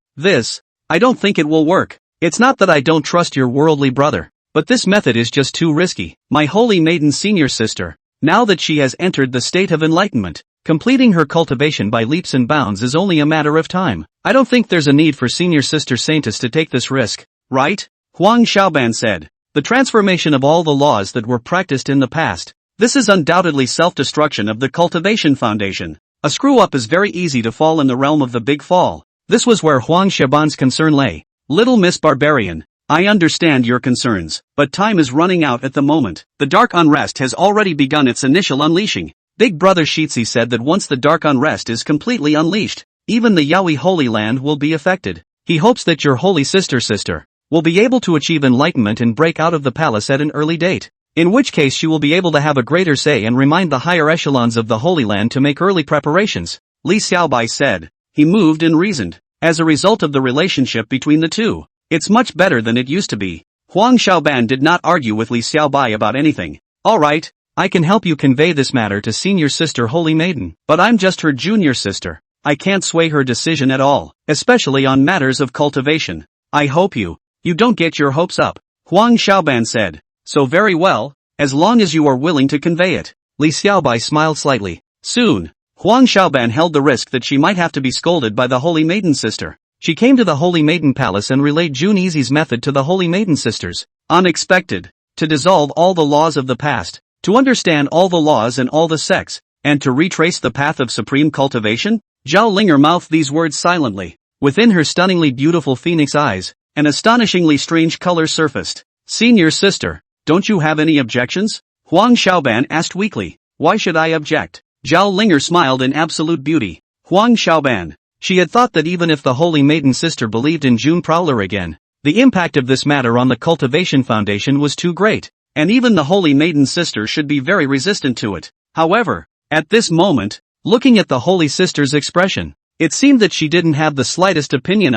I don't think it will work. It's not that I don't trust your worldly brother, but this method is just too risky. My Holy Maiden senior sister, now that she has entered the state of enlightenment, completing her cultivation by leaps and bounds is only a matter of time. I don't think there's a need for senior sister Saintess to take this risk, right? Huang Xiaoban said. The transformation of all the laws that were practiced in the past. This is undoubtedly self-destruction of the cultivation foundation. A screw-up is very easy to fall in the realm of the big fall. This was where Huang Xiaoban's concern lay. Little Miss Barbarian, I understand your concerns, but time is running out at the moment. The dark unrest has already begun its initial unleashing. Big Brother Shitzi said that once the dark unrest is completely unleashed, even the Yaoi Holy Land will be affected. He hopes that your holy sister will be able to achieve enlightenment and break out of the palace at an early date, in which case she will be able to have a greater say and remind the higher echelons of the Holy Land to make early preparations, Li Xiaobai said. He moved and reasoned. As a result of the relationship between the two, it's much better than it used to be. Huang Xiaoban did not argue with Li Xiaobai about anything. Alright, I can help you convey this matter to senior sister Holy Maiden, but I'm just her junior sister. I can't sway her decision at all, especially on matters of cultivation. I hope you don't get your hopes up, Huang Xiaoban said. So very well, as long as you are willing to convey it. Li Xiaobai smiled slightly. Soon, Huang Xiaoban held the risk that she might have to be scolded by the Holy Maiden sister. She came to the Holy Maiden Palace and relayed Jun Easy's method to the Holy Maiden sisters. Unexpected. To dissolve all the laws of the past, to understand all the laws and all the sects, and to retrace the path of supreme cultivation? Zhao Linger mouthed these words silently. Within her stunningly beautiful phoenix eyes, an astonishingly strange color surfaced. Senior sister, don't you have any objections? Huang Xiaoban asked weakly. Why should I object? Zhao Linger smiled in absolute beauty. Huang Xiaoban. She had thought that even if the Holy Maiden sister believed in June Prowler again, the impact of this matter on the cultivation foundation was too great, and even the Holy Maiden sister should be very resistant to it. However, at this moment, looking at the Holy Sister's expression, it seemed that she didn't have the slightest opinion.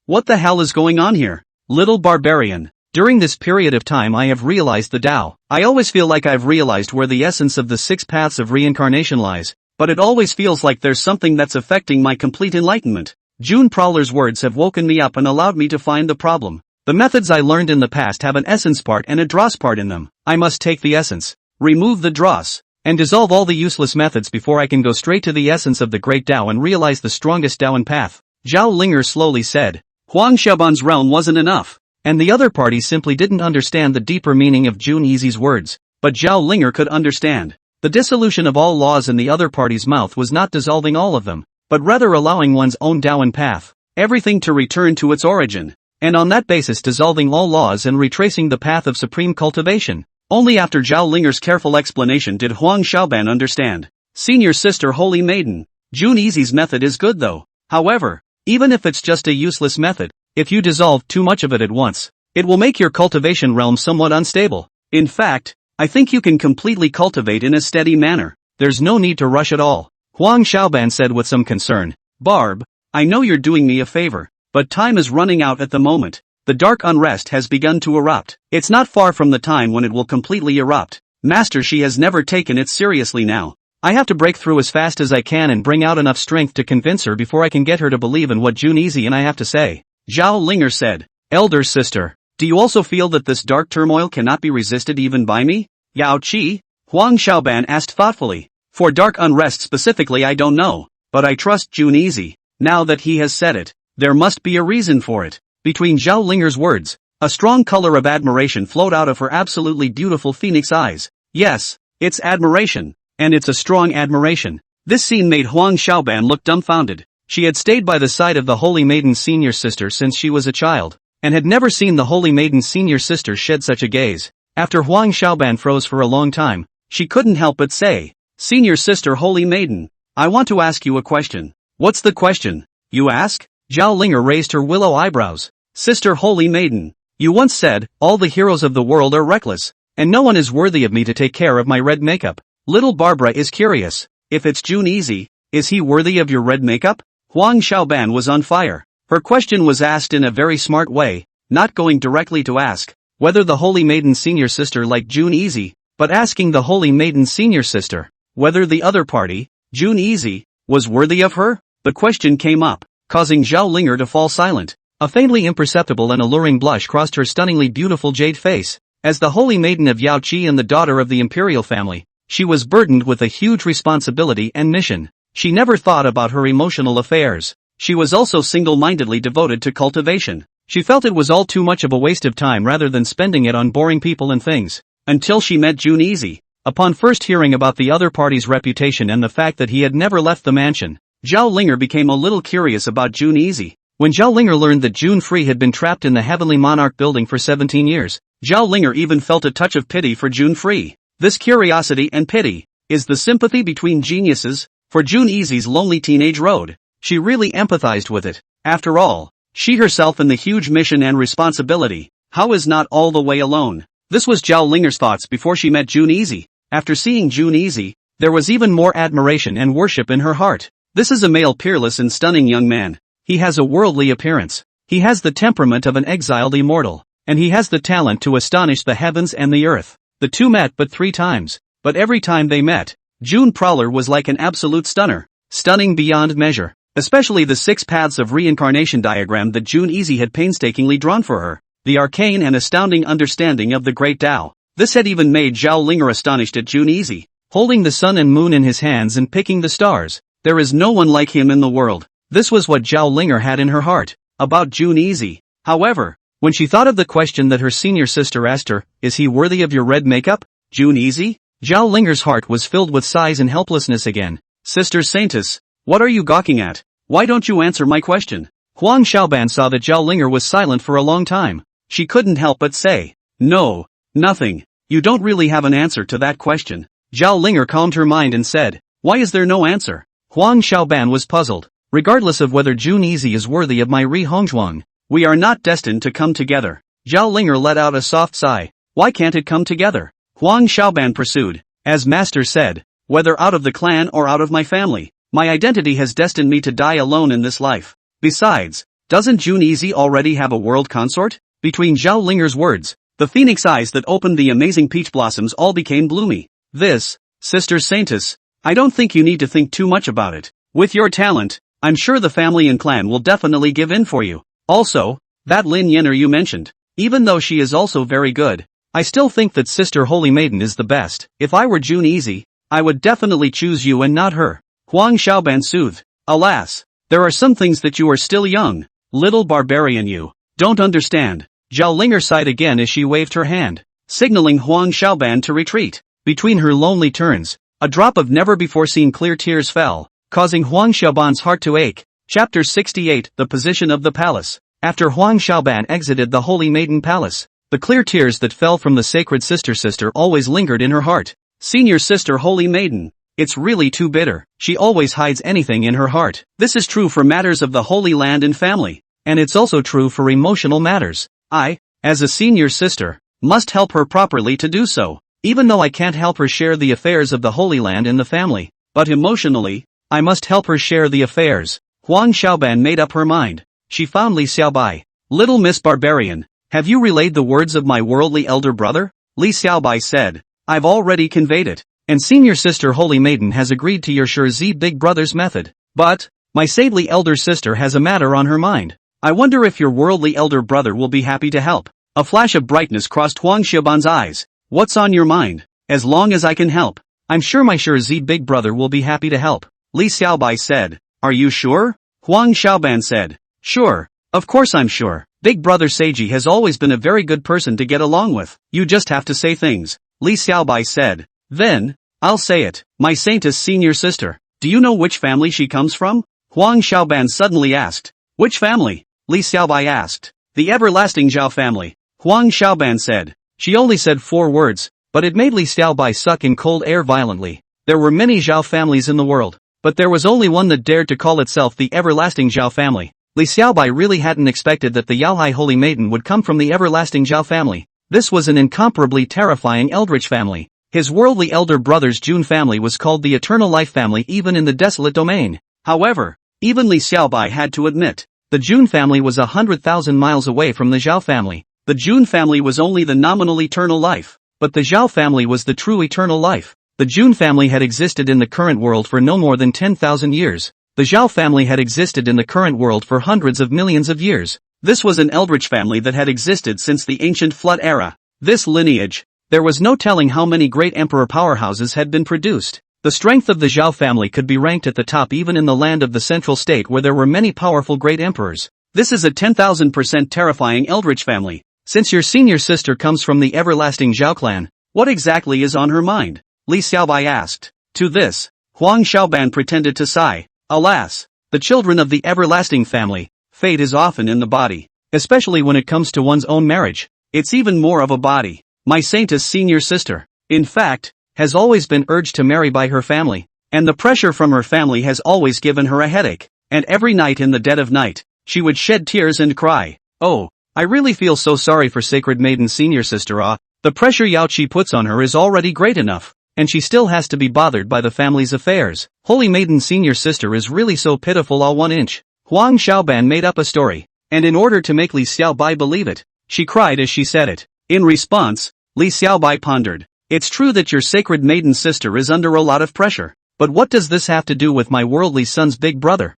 What the hell is going on here? Little barbarian. During this period of time I have realized the Tao. I always feel like I've realized where the essence of the 6 paths of reincarnation lies, but it always feels like there's something that's affecting my complete enlightenment. June Prowler's words have woken me up and allowed me to find the problem. The methods I learned in the past have an essence part and a dross part in them. I must take the essence, remove the dross, and dissolve all the useless methods before I can go straight to the essence of the great Tao and realize the strongest Taoan path. Zhao Linger slowly said. Huang Xiaoban's realm wasn't enough, and the other party simply didn't understand the deeper meaning of Jun Easy's words, but Zhao Linger could understand. The dissolution of all laws in the other party's mouth was not dissolving all of them, but rather allowing one's own Taoan path, everything to return to its origin, and on that basis dissolving all laws and retracing the path of supreme cultivation. Only after Zhao Linger's careful explanation did Huang Xiaoban understand. Senior sister Holy Maiden, Jun Easy's method is good though. However, even if it's just a useless method, if you dissolve too much of it at once, it will make your cultivation realm somewhat unstable. In fact, I think you can completely cultivate in a steady manner. There's no need to rush at all. Huang Xiaoban said with some concern. Barb, I know you're doing me a favor, but time is running out at the moment. The dark unrest has begun to erupt. It's not far from the time when it will completely erupt. Master, she has never taken it seriously now. I have to break through as fast as I can and bring out enough strength to convince her before I can get her to believe in what Jun Easy and I have to say. Zhao Linger said. Elder sister, do you also feel that this dark turmoil cannot be resisted even by me? Yao Qi? Huang Xiaoban asked thoughtfully. For dark unrest specifically I don't know, but I trust Jun Easy. Now that he has said it, there must be a reason for it. Between Zhao Linger's words, a strong color of admiration flowed out of her absolutely beautiful phoenix eyes. Yes, it's admiration, and it's a strong admiration. This scene made Huang Xiaoban look dumbfounded. She had stayed by the side of the Holy Maiden's senior sister since she was a child, and had never seen the Holy Maiden's senior sister shed such a gaze. After Huang Xiaoban froze for a long time, she couldn't help but say, Senior sister Holy Maiden, I want to ask you a question. What's the question, you ask? Zhao Linger raised her willow eyebrows. Sister Holy Maiden, you once said, all the heroes of the world are reckless, and no one is worthy of me to take care of my red makeup. Little Barbara is curious. If it's Jun Easy, is he worthy of your red makeup? Huang Xiaoban was on fire. Her question was asked in a very smart way, not going directly to ask whether the Holy Maiden senior sister liked Jun Easy, but asking the Holy Maiden senior sister whether the other party, Jun Easy, was worthy of her. The question came up, causing Zhao Linger to fall silent. A faintly imperceptible and alluring blush crossed her stunningly beautiful jade face. As the Holy Maiden of Yao Qi and the daughter of the imperial family, she was burdened with a huge responsibility and mission. She never thought about her emotional affairs. She was also single-mindedly devoted to cultivation. She felt it was all too much of a waste of time rather than spending it on boring people and things. Until she met Jun Easy. Upon first hearing about the other party's reputation and the fact that he had never left the mansion, Zhao Linger became a little curious about Jun Easy. When Zhao Linger learned that Jun Free had been trapped in the Heavenly Monarch building for 17 years, Zhao Linger even felt a touch of pity for Jun Free. This curiosity and pity is the sympathy between geniuses. For Jun Easy's lonely teenage road, she really empathized with it. After all, she herself in the huge mission and responsibility, how is not all the way alone? This was Zhao Linger's thoughts before she met Jun Easy. After seeing Jun Easy, there was even more admiration and worship in her heart. This is a male peerless and stunning young man. He has a worldly appearance. He has the temperament of an exiled immortal. And he has the talent to astonish the heavens and the earth. The two met but 3 times. But every time they met, June Prowler was like an absolute stunner. Stunning beyond measure. Especially the 6 paths of reincarnation diagram that Jun Easy had painstakingly drawn for her. The arcane and astounding understanding of the great Tao. This had even made Zhao Linger astonished at Jun Easy. Holding the sun and moon in his hands and picking the stars. There is no one like him in the world. This was what Zhao Linger had in her heart. About Jun Easy. However, when she thought of the question that her senior sister asked her, is he worthy of your red makeup, Jun Easy? Zhao Linger's heart was filled with sighs and helplessness again. Sister Saintess. What are you gawking at? Why don't you answer my question? Huang Xiaoban saw that Zhao Linger was silent for a long time. She couldn't help but say, no, nothing. You don't really have an answer to that question. Zhao Linger calmed her mind and said, why is there no answer? Huang Xiaoban was puzzled. Regardless of whether Jun Easy is worthy of my Ri Hongzhuang, we are not destined to come together. Zhao Linger let out a soft sigh. Why can't it come together? Huang Xiaoban pursued. As Master said, whether out of the clan or out of my family, my identity has destined me to die alone in this life. Besides, doesn't Jun Easy already have a world consort? Between Zhao Linger's words, the phoenix eyes that opened the amazing peach blossoms all became bloomy. This, Sister Saintess, I don't think you need to think too much about it. With your talent, I'm sure the family and clan will definitely give in for you. Also, that Lin Yenner you mentioned, even though she is also very good, I still think that Sister Holy Maiden is the best. If I were Jun Easy, I would definitely choose you and not her. Huang Xiaoban soothed. Alas, there are some things that you are still young. Little barbarian you don't understand. Zhao Linger sighed again as she waved her hand, signaling Huang Xiaoban to retreat. Between her lonely turns, a drop of never-before-seen clear tears fell, causing Huang Xiaoban's heart to ache. Chapter 68, The Position of the Palace. After Huang Xiaoban exited the Holy Maiden Palace, the clear tears that fell from the sacred sister always lingered in her heart. Senior Sister Holy Maiden. It's really too bitter. She always hides anything in her heart. This is true for matters of the Holy Land and family. And it's also true for emotional matters. I, as a senior sister, must help her properly to do so. Even though I can't help her share the affairs of the Holy Land and the family. But emotionally, I must help her share the affairs. Huang Xiaoban made up her mind. She found Li Xiaobai. Little Miss Barbarian, have you relayed the words of my worldly elder brother? Li Xiaobai said. I've already conveyed it. And Senior Sister Holy Maiden has agreed to your Shi Big Brother's method. But, my saintly elder sister has a matter on her mind. I wonder if your worldly elder brother will be happy to help. A flash of brightness crossed Huang Xiaoban's eyes. What's on your mind? As long as I can help. I'm sure my Shi Big Brother will be happy to help. Li Xiaobai said. Are you sure? Huang Xiaoban said. Sure. Of course I'm sure. Big Brother Seiji has always been a very good person to get along with. You just have to say things. Li Xiaobai said. Then, I'll say it. My saintess senior sister. Do you know which family she comes from? Huang Xiaoban suddenly asked. Which family? Li Xiaobai asked. The everlasting Zhao family. Huang Xiaoban said. She only said 4 words, but it made Li Xiaobai suck in cold air violently. There were many Zhao families in the world, but there was only one that dared to call itself the everlasting Zhao family. Li Xiaobai really hadn't expected that the Yaohai Holy Maiden would come from the everlasting Zhao family. This was an incomparably terrifying eldritch family. His worldly elder brother's Jun family was called the Eternal Life family even in the desolate domain. However, even Li Xiaobai had to admit, the Jun family was 100,000 miles away from the Zhao family. The Jun family was only the nominal eternal life, but the Zhao family was the true eternal life. The Jun family had existed in the current world for no more than 10,000 years. The Zhao family had existed in the current world for hundreds of millions of years. This was an eldritch family that had existed since the ancient flood era. This lineage, there was no telling how many great emperor powerhouses had been produced. The strength of the Zhao family could be ranked at the top even in the land of the central state where there were many powerful great emperors. This is a 10,000% terrifying eldritch family. Since your senior sister comes from the everlasting Zhao clan, what exactly is on her mind? Li Xiaobai asked. To this, Huang Xiaoban pretended to sigh. Alas, the children of the everlasting family, fate is often in the body. Especially when it comes to one's own marriage. It's even more of a body. My saintess senior sister, in fact, has always been urged to marry by her family. And the pressure from her family has always given her a headache. And every night in the dead of night, she would shed tears and cry. Oh, I really feel so sorry for Sacred Maiden senior sister. The pressure Yao Qi puts on her is already great enough. And she still has to be bothered by the family's affairs. Holy Maiden senior sister is really so pitiful. All 1 inch. Huang Xiaoban made up a story. And in order to make Li Xiaobai believe it, she cried as she said it. In response, Li Xiaobai pondered. It's true that your Sacred Maiden sister is under a lot of pressure. But what does this have to do with my worldly son's big brother?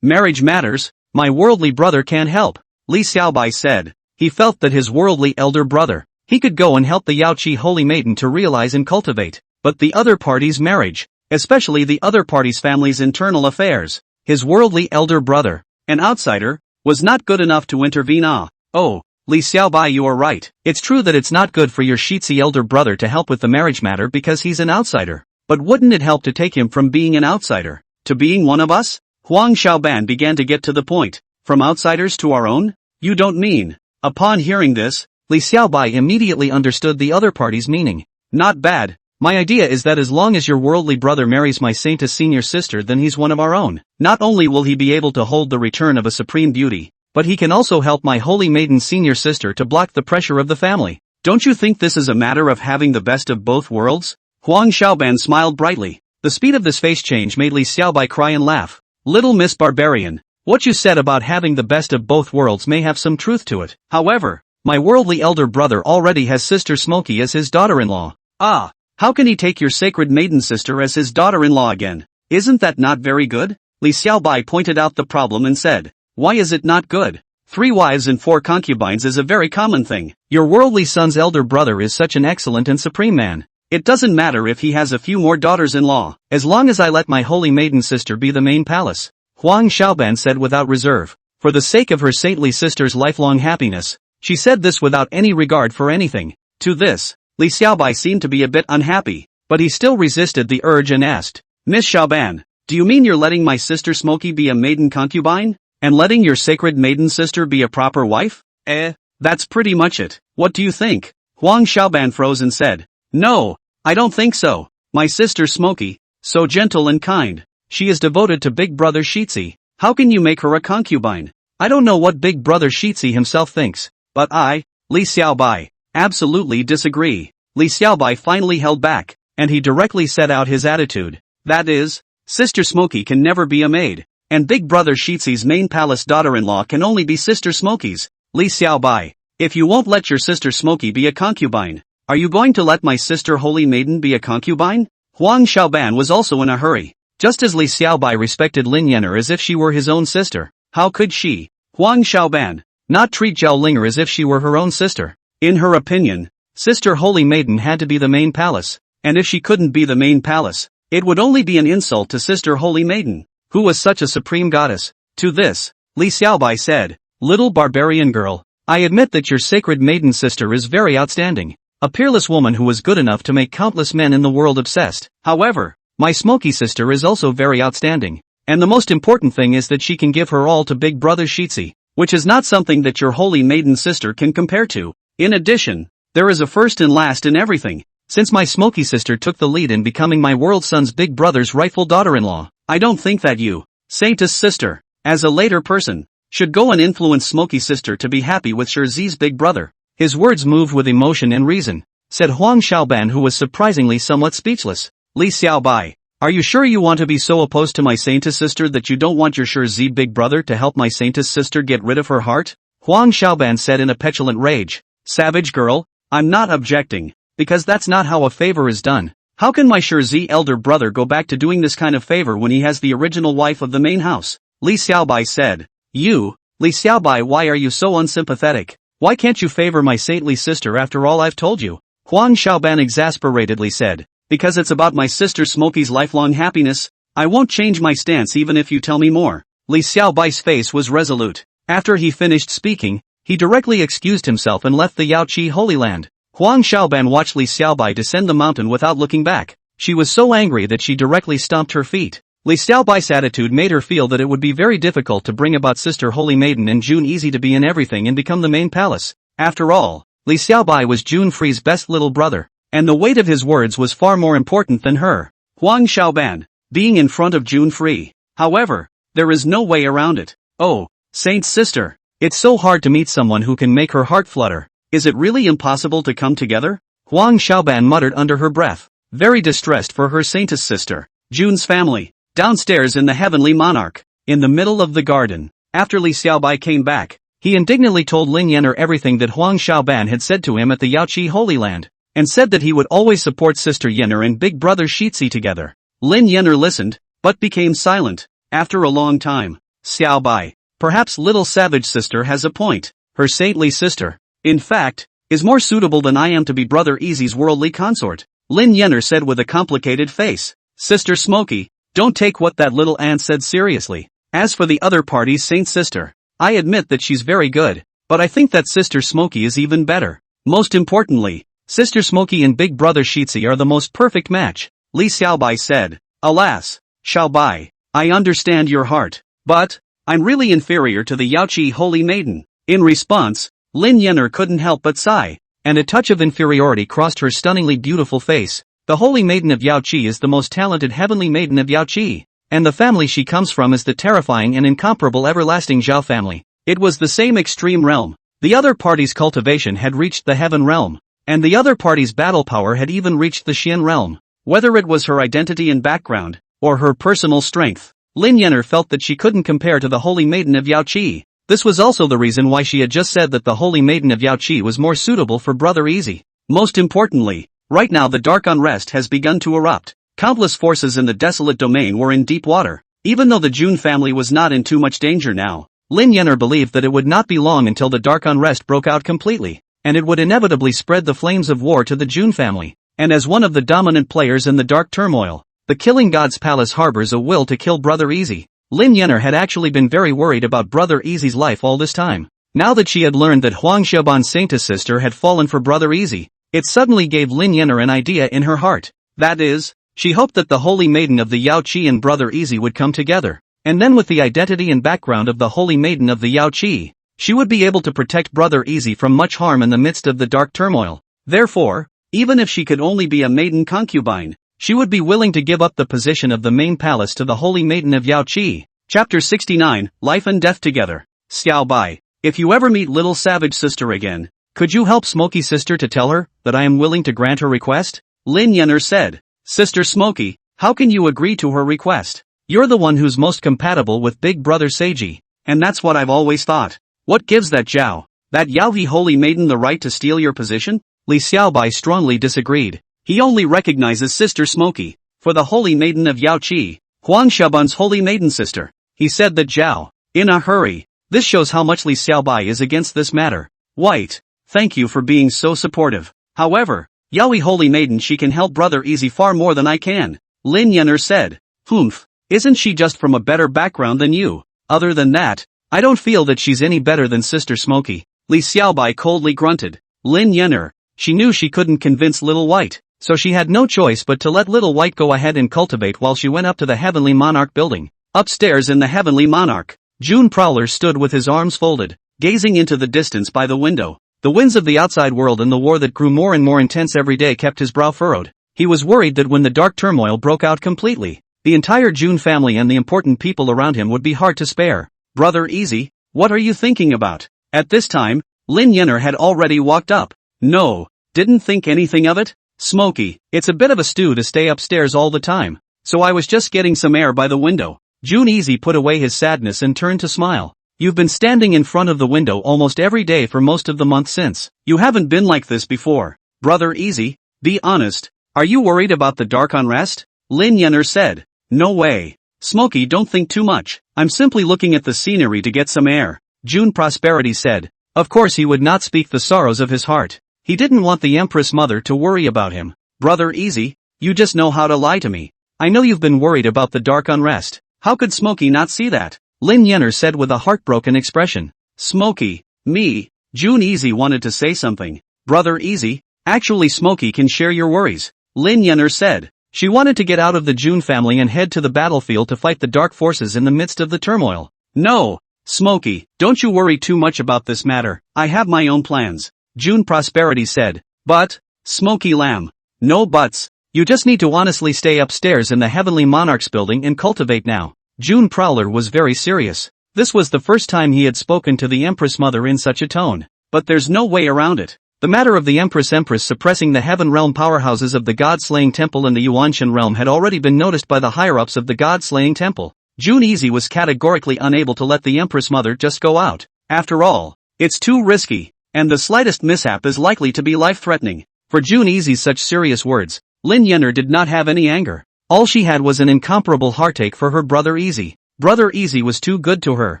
Marriage matters. My worldly brother can't help, Li Xiaobai said. He felt that his worldly elder brother, he could go and help the Yao Qi Holy Maiden to realize and cultivate. But the other party's marriage, especially the other party's family's internal affairs, his worldly elder brother, an outsider, was not good enough to intervene. Oh, Li Xiaobai, you are right. It's true that it's not good for your Shitzi elder brother to help with the marriage matter because he's an outsider. But wouldn't it help to take him from being an outsider to being one of us? Huang Xiaoban began to get to the point. From outsiders to our own? You don't mean? Upon hearing this, Li Xiaobai immediately understood the other party's meaning. Not bad. My idea is that as long as your worldly brother marries my saintess senior sister, then he's one of our own. Not only will he be able to hold the return of a supreme beauty, but he can also help my Holy Maiden senior sister to block the pressure of the family. Don't you think this is a matter of having the best of both worlds? Huang Xiaoban smiled brightly. The speed of this face change made Li Xiaobai cry and laugh. Little Miss Barbarian, what you said about having the best of both worlds may have some truth to it. However, my worldly elder brother already has Sister Smoky as his daughter-in-law. How can he take your Sacred Maiden sister as his daughter-in-law again? Isn't that not very good? Li Xiaobai pointed out the problem and said, why is it not good? 3 wives and 4 concubines is a very common thing. Your worldly son's elder brother is such an excellent and supreme man. It doesn't matter if he has a few more daughters-in-law, as long as I let my Holy Maiden sister be the main palace. Huang Xiaoban said without reserve. For the sake of her saintly sister's lifelong happiness, she said this without any regard for anything. To this, Li Xiaobai seemed to be a bit unhappy, but he still resisted the urge and asked, Miss Xiaoban, do you mean you're letting my sister Smoky be a maiden concubine? And letting your Sacred Maiden sister be a proper wife? That's pretty much it. What do you think? Huang Xiaoban froze and said, no, I don't think so. My sister Smoky, so gentle and kind. She is devoted to Big Brother Shitzi. How can you make her a concubine? I don't know what Big Brother Shitzi himself thinks, but I, Li Xiaobai, absolutely disagree. Li Xiaobai finally held back, and he directly set out his attitude. That is, Sister Smoky can never be a maid, and Big Brother Shitzi's main palace daughter-in-law can only be Sister Smoky's. Li Xiaobai, if you won't let your sister Smoky be a concubine, are you going to let my sister Holy Maiden be a concubine? Huang Xiaoban was also in a hurry. Just as Li Xiaobai respected Lin Yener as if she were his own sister, how could she, Huang Xiaoban, not treat Zhao Linger as if she were her own sister? In her opinion, Sister Holy Maiden had to be the main palace, and if she couldn't be the main palace, it would only be an insult to Sister Holy Maiden, who was such a supreme goddess. To this, Li Xiaobai said, little barbarian girl, I admit that your Sacred Maiden sister is very outstanding. A peerless woman who was good enough to make countless men in the world obsessed. However, my Smoky sister is also very outstanding. And the most important thing is that she can give her all to Big Brother Shitzi, which is not something that your Holy Maiden sister can compare to. In addition, there is a first and last in everything. Since my Smoky sister took the lead in becoming my world son's Big Brother's rightful daughter-in-law, I don't think that you, Saintess sister, as a later person, should go and influence Smoky sister to be happy with Shirzi's big brother. His words moved with emotion and reason, said Huang Xiaoban, who was surprisingly somewhat speechless. Li Xiaobai, are you sure you want to be so opposed to my Saintess sister that you don't want your Shirzi big brother to help my Saintess sister get rid of her heart? Huang Xiaoban said in a petulant rage. Savage girl, I'm not objecting, because that's not how a favor is done. How can my Shirzi elder brother go back to doing this kind of favor when he has the original wife of the main house? Li Xiaobai said. You, Li Xiaobai, why are you so unsympathetic? Why can't you favor my saintly sister after all I've told you? Huang Xiaoban exasperatedly said. Because it's about my sister Smoky's lifelong happiness, I won't change my stance even if you tell me more. Li Xiaobai's face was resolute. After he finished speaking, he directly excused himself and left the Yaoqi Holy Land. Huang Xiaoban watched Li Xiaobai descend the mountain without looking back. She was so angry that she directly stomped her feet. Li Xiaobai's attitude made her feel that it would be very difficult to bring about Sister Holy Maiden and June Easy to be in everything and become the main palace. After all, Li Xiaobai was June Free's best little brother, and the weight of his words was far more important than her. Huang Xiaoban, being in front of June Free. However, there is no way around it. Oh, Saint's sister, it's so hard to meet someone who can make her heart flutter. Is it really impossible to come together? Huang Xiaoban muttered under her breath, very distressed for her Saintess sister. June's family, downstairs in the Heavenly Monarch, in the middle of the garden. After Li Xiaobai came back, he indignantly told Lin Yenner everything that Huang Xiaoban had said to him at the Yaoqi Holy Land, and said that he would always support Sister Yenner and big brother Shitzi together. Lin Yenner listened, but became silent. After a long time, Xiaobai, perhaps little savage sister has a point. Her saintly sister, in fact, is more suitable than I am to be Brother Easy's worldly consort, Lin Yenner said with a complicated face. Sister Smokey, don't take what that little ant said seriously. As for the other party's saint sister, I admit that she's very good, but I think that Sister Smokey is even better. Most importantly, Sister Smokey and Big Brother Shitzi are the most perfect match, Li Xiaobai said. Alas, Xiaobai, I understand your heart, but I'm really inferior to the Yaoqi Holy Maiden. In response, Lin Yenner couldn't help but sigh, and a touch of inferiority crossed her stunningly beautiful face. The Holy Maiden of Yaoqi is the most talented Heavenly Maiden of Yaoqi, and the family she comes from is the terrifying and incomparable everlasting Zhao family. It was the same extreme realm. The other party's cultivation had reached the Heaven realm, and the other party's battle power had even reached the Xian realm. Whether it was her identity and background, or her personal strength, Lin Yenner felt that she couldn't compare to the Holy Maiden of Yaoqi. This was also the reason why she had just said that the Holy Maiden of Yaoqi was more suitable for Brother Easy. Most importantly, right now the dark unrest has begun to erupt. Countless forces in the desolate domain were in deep water. Even though the June family was not in too much danger now, Lin Yenner believed that it would not be long until the dark unrest broke out completely, and it would inevitably spread the flames of war to the June family. And as one of the dominant players in the dark turmoil, the Killing God's Palace harbors a will to kill Brother Easy. Lin Yenner had actually been very worried about Brother Easy's life all this time. Now that she had learned that Huang Xiaoban's Saintess sister had fallen for Brother Easy, it suddenly gave Lin Yenner an idea in her heart. That is, she hoped that the Holy Maiden of the Yaoqi and Brother Easy would come together, and then with the identity and background of the Holy Maiden of the Yaoqi, she would be able to protect Brother Easy from much harm in the midst of the dark turmoil. Therefore, even if she could only be a maiden concubine, she would be willing to give up the position of the main palace to the Holy Maiden of Yaoqi. Chapter 69, Life and Death Together. Xiaobai, if you ever meet little savage sister again, could you help Smoky sister to tell her that I am willing to grant her request? Lin Yenner said. Sister Smoky, how can you agree to her request? You're the one who's most compatible with Big Brother Seiji, and that's what I've always thought. What gives that Yaohi Holy Maiden the right to steal your position? Li Xiaobai strongly disagreed. He only recognizes Sister Smoky for the Holy Maiden of Yaoqi, Huang Xiaoban's Holy Maiden sister. He said that Zhao, in a hurry. This shows how much Li Xiaobai is against this matter. White, thank you for being so supportive. However, Yaoi Holy Maiden, she can help Brother Easy far more than I can. Lin Yenner said. Humph, isn't she just from a better background than you? Other than that, I don't feel that she's any better than Sister Smoky. Li Xiaobai coldly grunted. Lin Yenner, she knew she couldn't convince Little White, so she had no choice but to let Little White go ahead and cultivate while she went up to the Heavenly Monarch building. Upstairs in the Heavenly Monarch, June Prowler stood with his arms folded, gazing into the distance by the window. The winds of the outside world and the war that grew more and more intense every day kept his brow furrowed. He was worried that when the dark turmoil broke out completely, the entire June family and the important people around him would be hard to spare. Brother Easy, what are you thinking about? At this time, Lin Yenner had already walked up. No, didn't think anything of it? Smoky, it's a bit of a stew to stay upstairs all the time, so I was just getting some air by the window. June Easy put away his sadness and turned to smile. You've been standing in front of the window almost every day for most of the month since. You haven't been like this before. Brother Easy, be honest, are you worried about the dark unrest? Lin Yenner said. No way. Smoky, don't think too much. I'm simply looking at the scenery to get some air. June Prosperity said. Of course he would not speak the sorrows of his heart. He didn't want the Empress Mother to worry about him. Brother Easy, you just know how to lie to me. I know you've been worried about the dark unrest. How could Smoky not see that? Lin Yenner said with a heartbroken expression. Smokey, me. June Easy wanted to say something. Brother Easy, actually Smokey can share your worries, Lin Yenner said. She wanted to get out of the June family and head to the battlefield to fight the dark forces in the midst of the turmoil. No, Smokey, don't you worry too much about this matter, I have my own plans, June Prosperity said. But, Smokey Lamb, no buts, you just need to honestly stay upstairs in the Heavenly Monarchs building and cultivate now. June Prowler was very serious. This was the first time he had spoken to the Empress Mother in such a tone. But there's no way around it. The matter of the Empress suppressing the Heaven Realm powerhouses of the God-slaying temple in the Yuanshan realm had already been noticed by the higher-ups of the God-slaying temple. June Easy was categorically unable to let the Empress Mother just go out. After all, it's too risky, and the slightest mishap is likely to be life-threatening. For June Easy's such serious words, Lin Yenner did not have any anger. All she had was an incomparable heartache for her Brother Easy. Brother Easy was too good to her,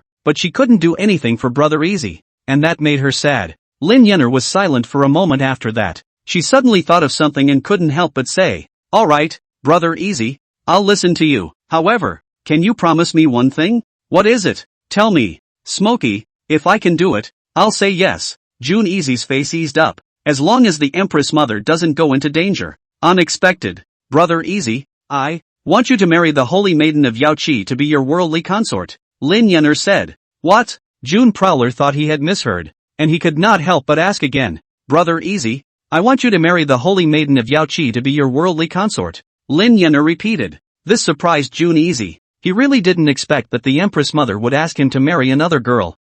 but she couldn't do anything for Brother Easy, and that made her sad. Lin Yenner was silent for a moment after that. She suddenly thought of something and couldn't help but say, "Alright, Brother Easy, I'll listen to you. However, can you promise me one thing?" "What is it? Tell me." "Smokey, if I can do it, I'll say yes." June Easy's face eased up. "As long as the Empress Mother doesn't go into danger." "Unexpected. Brother Easy, I want you to marry the Holy Maiden of Yaoqi to be your worldly consort," Lin Yenner said. "What?" June Prowler thought he had misheard, and he could not help but ask again. "Brother Easy, I want you to marry the Holy Maiden of Yaoqi to be your worldly consort," Lin Yenner repeated. This surprised June Easy. He really didn't expect that the Empress Mother would ask him to marry another girl.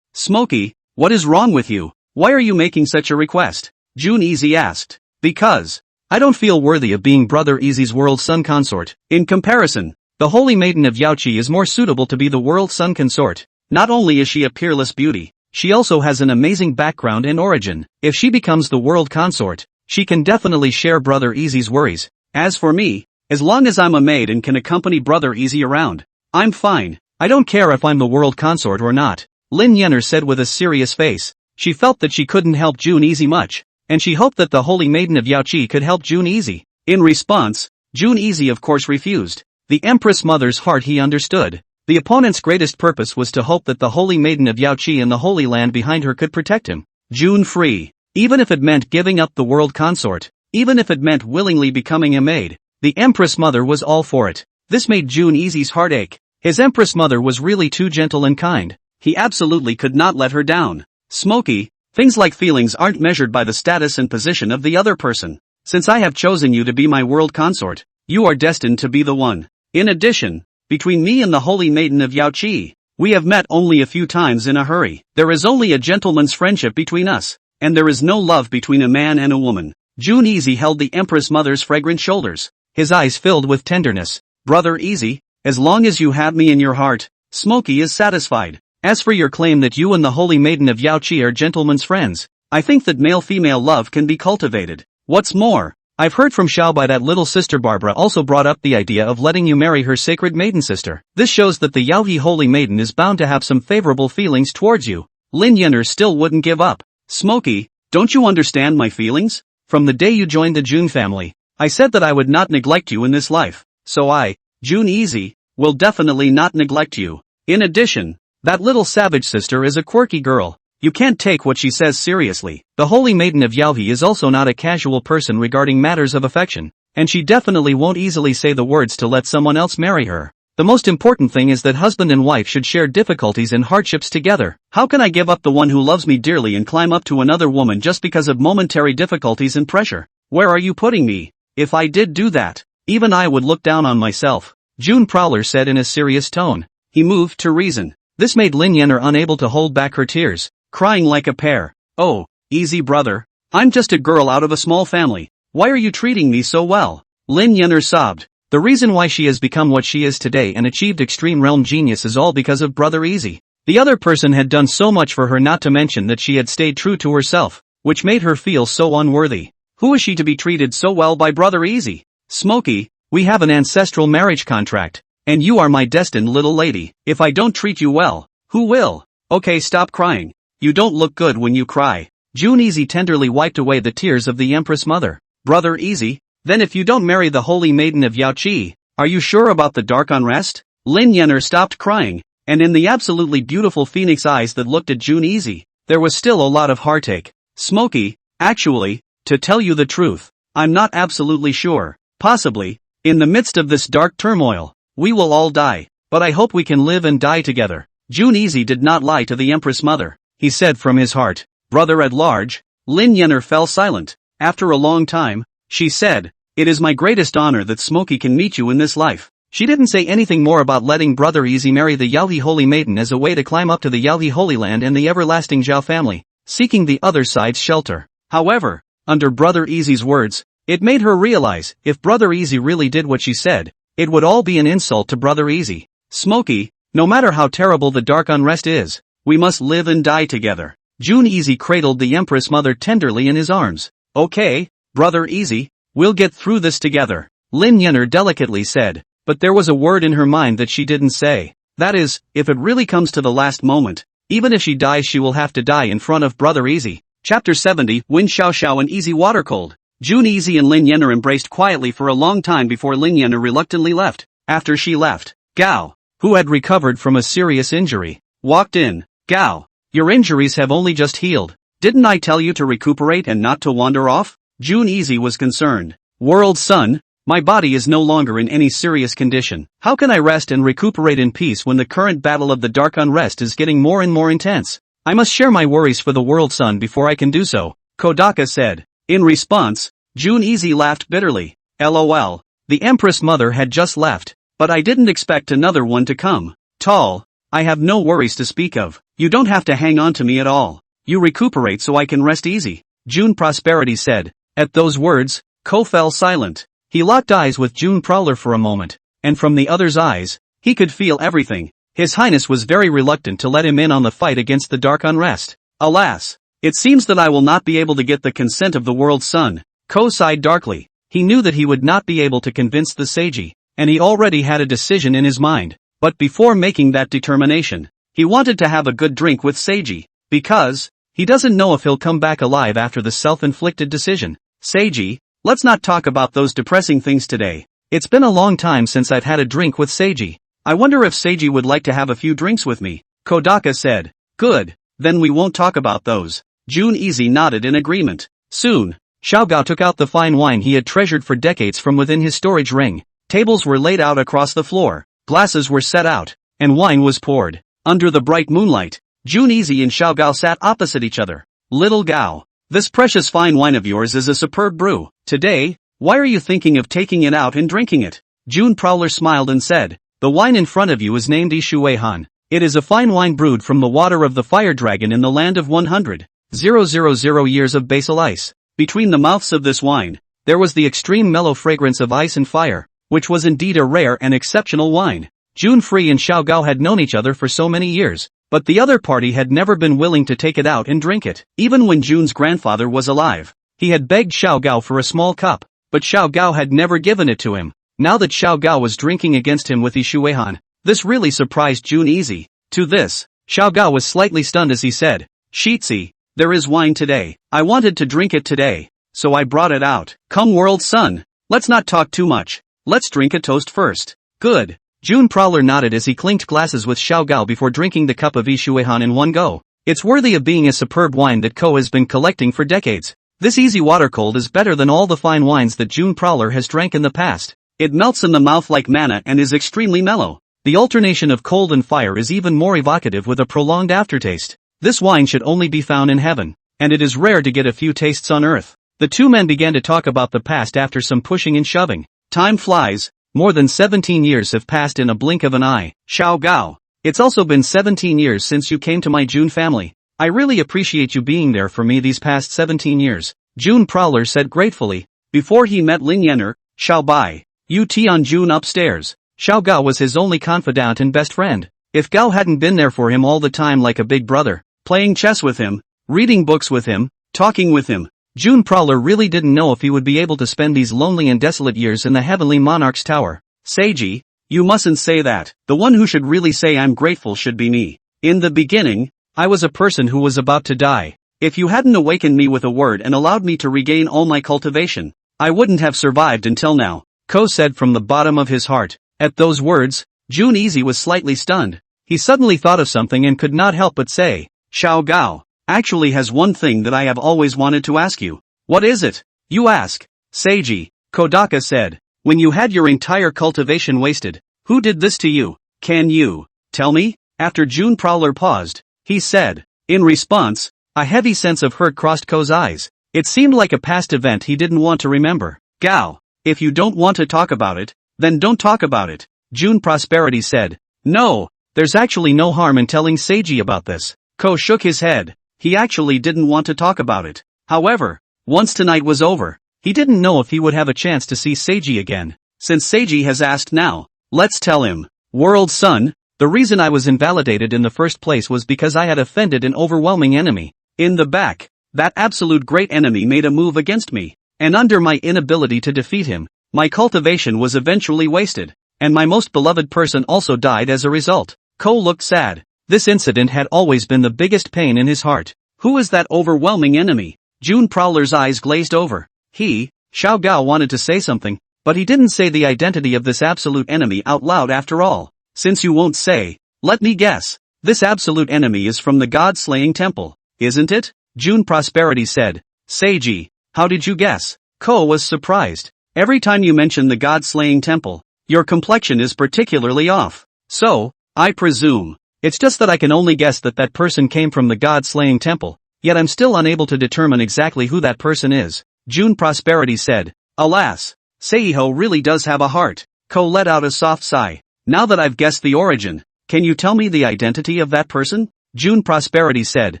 Smokey, what is wrong with you? Why are you making such a request?" June Easy asked. "Because I don't feel worthy of being Brother Easy's world sun consort. In comparison, the Holy Maiden of Yaoqi is more suitable to be the world sun consort. Not only is she a peerless beauty, she also has an amazing background and origin. If she becomes the world consort, she can definitely share Brother Easy's worries. As for me, as long as I'm a maid and can accompany Brother Easy around, I'm fine. I don't care if I'm the world consort or not," Lin Yenner said with a serious face. She felt that she couldn't help June Easy much, and she hoped that the Holy Maiden of Yaoqi could help June Easy. In response, June Easy of course refused. The Empress Mother's heart he understood. The opponent's greatest purpose was to hope that the Holy Maiden of Yaoqi and the Holy Land behind her could protect him. June free. Even if it meant giving up the world consort, even if it meant willingly becoming a maid, the Empress Mother was all for it. This made June Easy's heart ache. His Empress Mother was really too gentle and kind. He absolutely could not let her down. "Smokey, things like feelings aren't measured by the status and position of the other person. Since I have chosen you to be my world consort, you are destined to be the one. In addition, between me and the Holy Maiden of Yaoqi, we have met only a few times in a hurry. There is only a gentleman's friendship between us, and there is no love between a man and a woman." June Easy held the Empress Mother's fragrant shoulders. His eyes filled with tenderness. "Brother Easy, as long as you have me in your heart, Smokey is satisfied. As for your claim that you and the Holy Maiden of Yaoqi are gentlemen's friends, I think that male-female love can be cultivated. What's more, I've heard from Xiaobai that little sister Barbara also brought up the idea of letting you marry her sacred maiden sister. This shows that the Yaoqi Holy Maiden is bound to have some favorable feelings towards you." Lin Yenner still wouldn't give up. "Smokey, don't you understand my feelings? From the day you joined the June family, I said that I would not neglect you in this life, so I, June Easy, will definitely not neglect you. In addition, that little savage sister is a quirky girl. You can't take what she says seriously. The Holy Maiden of Yaoqi is also not a casual person regarding matters of affection, and she definitely won't easily say the words to let someone else marry her. The most important thing is that husband and wife should share difficulties and hardships together. How can I give up the one who loves me dearly and climb up to another woman just because of momentary difficulties and pressure? Where are you putting me? If I did do that, even I would look down on myself," June Prowler said in a serious tone. He moved to reason. This made Lin Yenner unable to hold back her tears, crying like a pear. "Oh, Easy brother, I'm just a girl out of a small family. Why are you treating me so well?" Lin Yenner sobbed. The reason why she has become what she is today and achieved extreme realm genius is all because of Brother Easy. The other person had done so much for her, not to mention that she had stayed true to herself, which made her feel so unworthy. Who is she to be treated so well by Brother Easy? "Smokey, we have an ancestral marriage contract, and you are my destined little lady. If I don't treat you well, who will?" "Okay, stop crying. You don't look good when you cry." June Easy tenderly wiped away the tears of the Empress Mother. "Brother Easy, then if you don't marry the Holy Maiden of Yaoqi, are you sure about the dark unrest?" Lin Yenner stopped crying. and in the absolutely beautiful phoenix eyes that looked at June Easy, there was still a lot of heartache. Smokey, actually, to tell you the truth, I'm not absolutely sure. Possibly, in the midst of this dark turmoil, we will all die, but I hope we can live and die together. June Easy did not lie to the Empress Mother. He said from his heart. Brother at large, Lin Yenner fell silent. After a long time, she said, "It is my greatest honor that Smokey can meet you in this life." She didn't say anything more about letting Brother Easy marry the Yaohe Holy Maiden as a way to climb up to the Yaohe Holy Land and the everlasting Zhao family, seeking the other side's shelter. However, under Brother Easy's words, it made her realize, if Brother Easy really did what she said, it would all be an insult to Brother Easy. Smokey, no matter how terrible the dark unrest is, we must live and die together. June Easy cradled the Empress Mother tenderly in his arms. Okay, Brother Easy, we'll get through this together, Lin Yenner delicately said, but there was a word in her mind that she didn't say. That is, if it really comes to the last moment, even if she dies she will have to die in front of Brother Easy. Chapter 70, Win Xiao Xiao and Easy Water Cold. June Easy and Lin Yenner embraced quietly for a long time before Lin Yenner reluctantly left. After she left, Gao, who had recovered from a serious injury, walked in. Gao, your injuries have only just healed. Didn't I tell you to recuperate and not to wander off? June Easy was concerned. World Sun, my body is no longer in any serious condition. How can I rest and recuperate in peace when the current battle of the dark unrest is getting more and more intense? I must share my worries for the World Sun before I can do so, Kodaka said. In response, June Easy laughed bitterly. LOL, the Empress Mother had just left, but I didn't expect another one to come. Tall, I have no worries to speak of. You don't have to hang on to me at all. You recuperate so I can rest easy, June Prosperity said. At those words, Ko fell silent. He locked eyes with June Prowler for a moment, and from the other's eyes, he could feel everything. His Highness was very reluctant to let him in on the fight against the dark unrest. Alas, it seems that I will not be able to get the consent of the World Sun. Ko sighed darkly. He knew that he would not be able to convince the Seiji, and he already had a decision in his mind. But before making that determination, he wanted to have a good drink with Seiji, because he doesn't know if he'll come back alive after the self-inflicted decision. Seiji, let's not talk about those depressing things today. It's been a long time since I've had a drink with Seiji. I wonder if Seiji would like to have a few drinks with me, Kodaka said. Good, then we won't talk about those. June Easy nodded in agreement. Soon, Xiaogao took out the fine wine he had treasured for decades from within his storage ring. Tables were laid out across the floor, glasses were set out, and wine was poured. Under the bright moonlight, June Easy and Xiaogao sat opposite each other. Little Gao, this precious fine wine of yours is a superb brew. Today, why are you thinking of taking it out and drinking it? June Prowler smiled and said, the wine in front of you is named Ishuehan. It is a fine wine brewed from the water of the fire dragon in the land of 100,000 years of basal ice. Between the mouths of this wine, there was the extreme mellow fragrance of ice and fire, which was indeed a rare and exceptional wine. June Free and Xiaogao had known each other for so many years, but the other party had never been willing to take it out and drink it. Even when June's grandfather was alive, he had begged Xiaogao for a small cup, but Xiaogao had never given it to him. Now that Xiaogao was drinking against him with Ishuehan, this really surprised June Easy. To this, Xiaogao was slightly stunned as he said, Shitzi, there is wine today. I wanted to drink it today, so I brought it out. Come World Sun, let's not talk too much. Let's drink a toast first. Good. June Prowler nodded as he clinked glasses with Xiaogao before drinking the cup of Ishuehan in one go. It's worthy of being a superb wine that Ko has been collecting for decades. This easy water cold is better than all the fine wines that June Prowler has drank in the past. It melts in the mouth like manna and is extremely mellow. The alternation of cold and fire is even more evocative with a prolonged aftertaste. This wine should only be found in heaven, and it is rare to get a few tastes on earth. The two men began to talk about the past after some pushing and shoving. Time flies. More than 17 years have passed in a blink of an eye. Xiaogao, it's also been 17 years since you came to my June family. I really appreciate you being there for me these past 17 years. June Prowler said gratefully. Before he met Lin Yenner, Xiaobai, Yu Tian June upstairs. Xiaogao was his only confidant and best friend. If Gao hadn't been there for him all the time like a big brother, playing chess with him, reading books with him, talking with him, June Prowler really didn't know if he would be able to spend these lonely and desolate years in the Heavenly Monarch's tower. Seiji, you mustn't say that. The one who should really say I'm grateful should be me. In the beginning, I was a person who was about to die. If you hadn't awakened me with a word and allowed me to regain all my cultivation, I wouldn't have survived until now, Ko said from the bottom of his heart. At those words, June Easy was slightly stunned. He suddenly thought of something and could not help but say, Xiao Gao actually has one thing that I have always wanted to ask you. What is it? You ask. Seiji, Kodaka said. When you had your entire cultivation wasted, who did this to you? Can you tell me? After June Prowler paused, he said. In response, a heavy sense of hurt crossed Ko's eyes. It seemed like a past event he didn't want to remember. Gao, if you don't want to talk about it, then don't talk about it, June Prosperity said. No, there's actually no harm in telling Seiji about this. Ko shook his head. He actually didn't want to talk about it. However, once tonight was over, he didn't know if he would have a chance to see Seiji again. Since Seiji has asked now, let's tell him. World Sun, the reason I was invalidated in the first place was because I had offended an overwhelming enemy. In the back, that absolute great enemy made a move against me, and under my inability to defeat him, my cultivation was eventually wasted, and my most beloved person also died as a result. Ko looked sad. This incident had always been the biggest pain in his heart. Who is that overwhelming enemy? June Prowler's eyes glazed over. Xiao Gao wanted to say something, but he didn't say the identity of this absolute enemy out loud after all. Since you won't say, let me guess. This absolute enemy is from the God-slaying temple, isn't it? June Prosperity said. Seiji, how did you guess? Ko was surprised. Every time you mention the God-slaying temple, your complexion is particularly off. So, I presume, it's just that I can only guess that that person came from the God-slaying temple, yet I'm still unable to determine exactly who that person is. June Prosperity said. Alas, Seiho really does have a heart. Ko let out a soft sigh. Now that I've guessed the origin, can you tell me the identity of that person? June Prosperity said.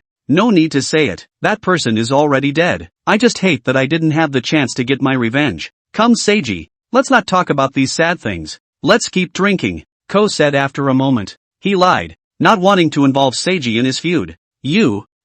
No need to say it, that person is already dead. I just hate that I didn't have the chance to get my revenge. Come Seiji, let's not talk about these sad things. Let's keep drinking, Ko said after a moment. He lied, not wanting to involve Seiji in his feud.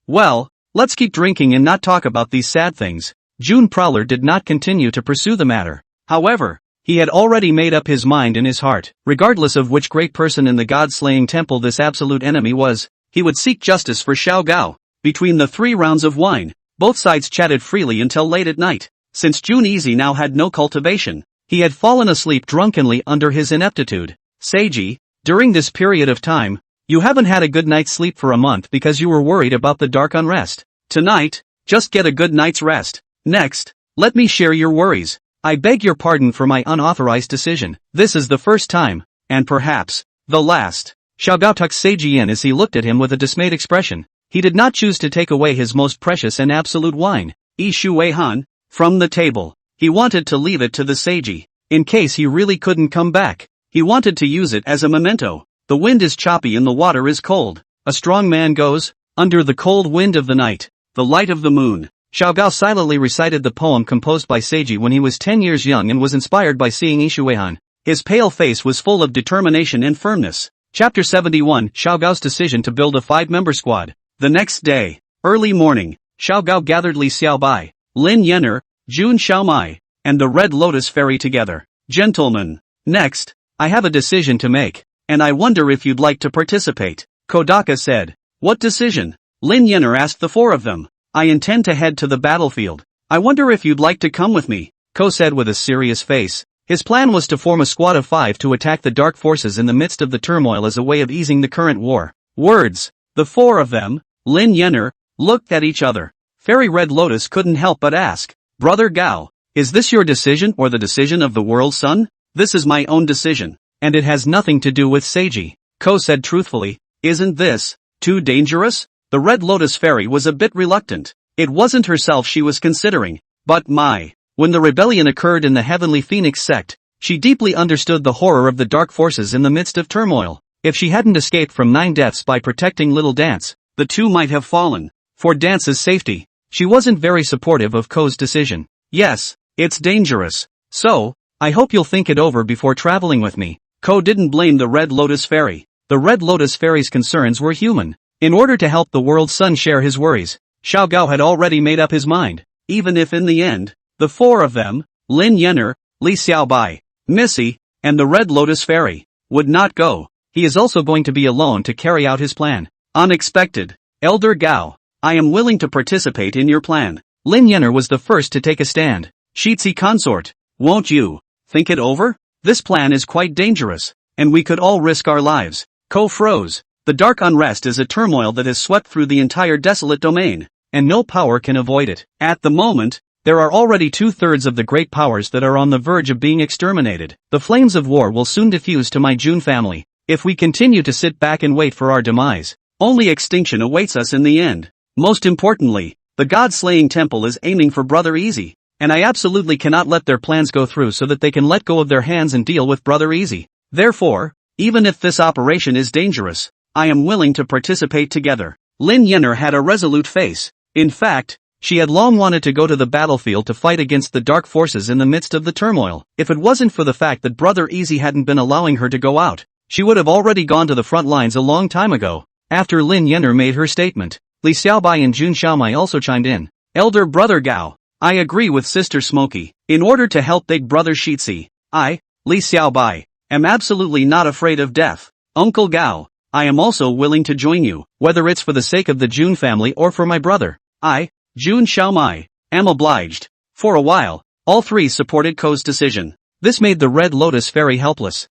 Well, let's keep drinking and not talk about these sad things. June Prowler did not continue to pursue the matter. However, he had already made up his mind in his heart. Regardless of which great person in the God-slaying temple this absolute enemy was, he would seek justice for Xiao Gao. Between the 3 rounds of wine, both sides chatted freely until late at night. Since June Easy now had no cultivation, he had fallen asleep drunkenly under his ineptitude. Seiji, during this period of time, you haven't had a good night's sleep for a month because you were worried about the dark unrest. Tonight, just get a good night's rest. Next, let me share your worries. I beg your pardon for my unauthorized decision. This is the first time, and perhaps, the last. Xiao Gao tucked Seiji in as he looked at him with a dismayed expression. He did not choose to take away his most precious and absolute wine, Ishuei-han, from the table. He wanted to leave it to the Seiji, in case he really couldn't come back. He wanted to use it as a memento. The wind is choppy and the water is cold. A strong man goes, under the cold wind of the night, the light of the moon. Xiao Gao silently recited the poem composed by Seiji when he was 10 years young and was inspired by seeing Ishuei-han. His pale face was full of determination and firmness. Chapter 71, Xiao Gao's decision to build a 5-member squad. The next day, early morning, Xiao Gao gathered Li Xiaobai, Lin Yenner, Jun Xiaomai, and the Red Lotus Fairy together. Gentlemen, next, I have a decision to make, and I wonder if you'd like to participate, Kodaka said. What decision? Lin Yenner asked the 4 of them. I intend to head to the battlefield. I wonder if you'd like to come with me, Ko said with a serious face. His plan was to form a squad of 5 to attack the dark forces in the midst of the turmoil as a way of easing the current war. Words. The 4 of them, Lin Yenner, looked at each other. Fairy Red Lotus couldn't help but ask, Brother Gao, is this your decision or the decision of the World Sun? This is my own decision, and it has nothing to do with Seiji, Ko said truthfully. Isn't this too dangerous? The Red Lotus Fairy was a bit reluctant. It wasn't herself she was considering, but when the rebellion occurred in the Heavenly Phoenix sect, she deeply understood the horror of the dark forces in the midst of turmoil. If she hadn't escaped from 9 deaths by protecting little Dance, the 2 might have fallen. For Dance's safety, she wasn't very supportive of Ko's decision. Yes, it's dangerous. So, I hope you'll think it over before traveling with me. Ko didn't blame the Red Lotus Fairy. The Red Lotus Fairy's concerns were human. In order to help the World Sun share his worries, Xiao Gao had already made up his mind. Even if in the end, the 4 of them, Lin Yenner, Li Xiaobai, Missy, and the Red Lotus Fairy, would not go, he is also going to be alone to carry out his plan. Unexpected. Elder Gao, I am willing to participate in your plan. Lin Yenner was the first to take a stand. Shitzi consort, won't you think it over? This plan is quite dangerous, and we could all risk our lives. Ko froze. The dark unrest is a turmoil that has swept through the entire desolate domain, and no power can avoid it. At the moment, there are already 2/3 of the great powers that are on the verge of being exterminated. The flames of war will soon diffuse to my June family. If we continue to sit back and wait for our demise, only extinction awaits us in the end. Most importantly, the God-slaying temple is aiming for Brother Easy, and I absolutely cannot let their plans go through so that they can let go of their hands and deal with Brother Easy. Therefore, even if this operation is dangerous, I am willing to participate together. Lin Yenner had a resolute face. In fact, she had long wanted to go to the battlefield to fight against the dark forces in the midst of the turmoil. If it wasn't for the fact that Brother Easy hadn't been allowing her to go out, she would have already gone to the front lines a long time ago. After Lin Yenner made her statement, Li Xiaobai and Jun Xiaomai also chimed in. Elder Brother Gao, I agree with Sister Smoky. In order to help Big Brother Shitzi, I, Li Xiaobai, am absolutely not afraid of death. Uncle Gao, I am also willing to join you, whether it's for the sake of the Jun family or for my brother. I, Jun Xiaomai, am obliged. For a while, all three supported Ko's decision. This made the Red Lotus Fairy helpless.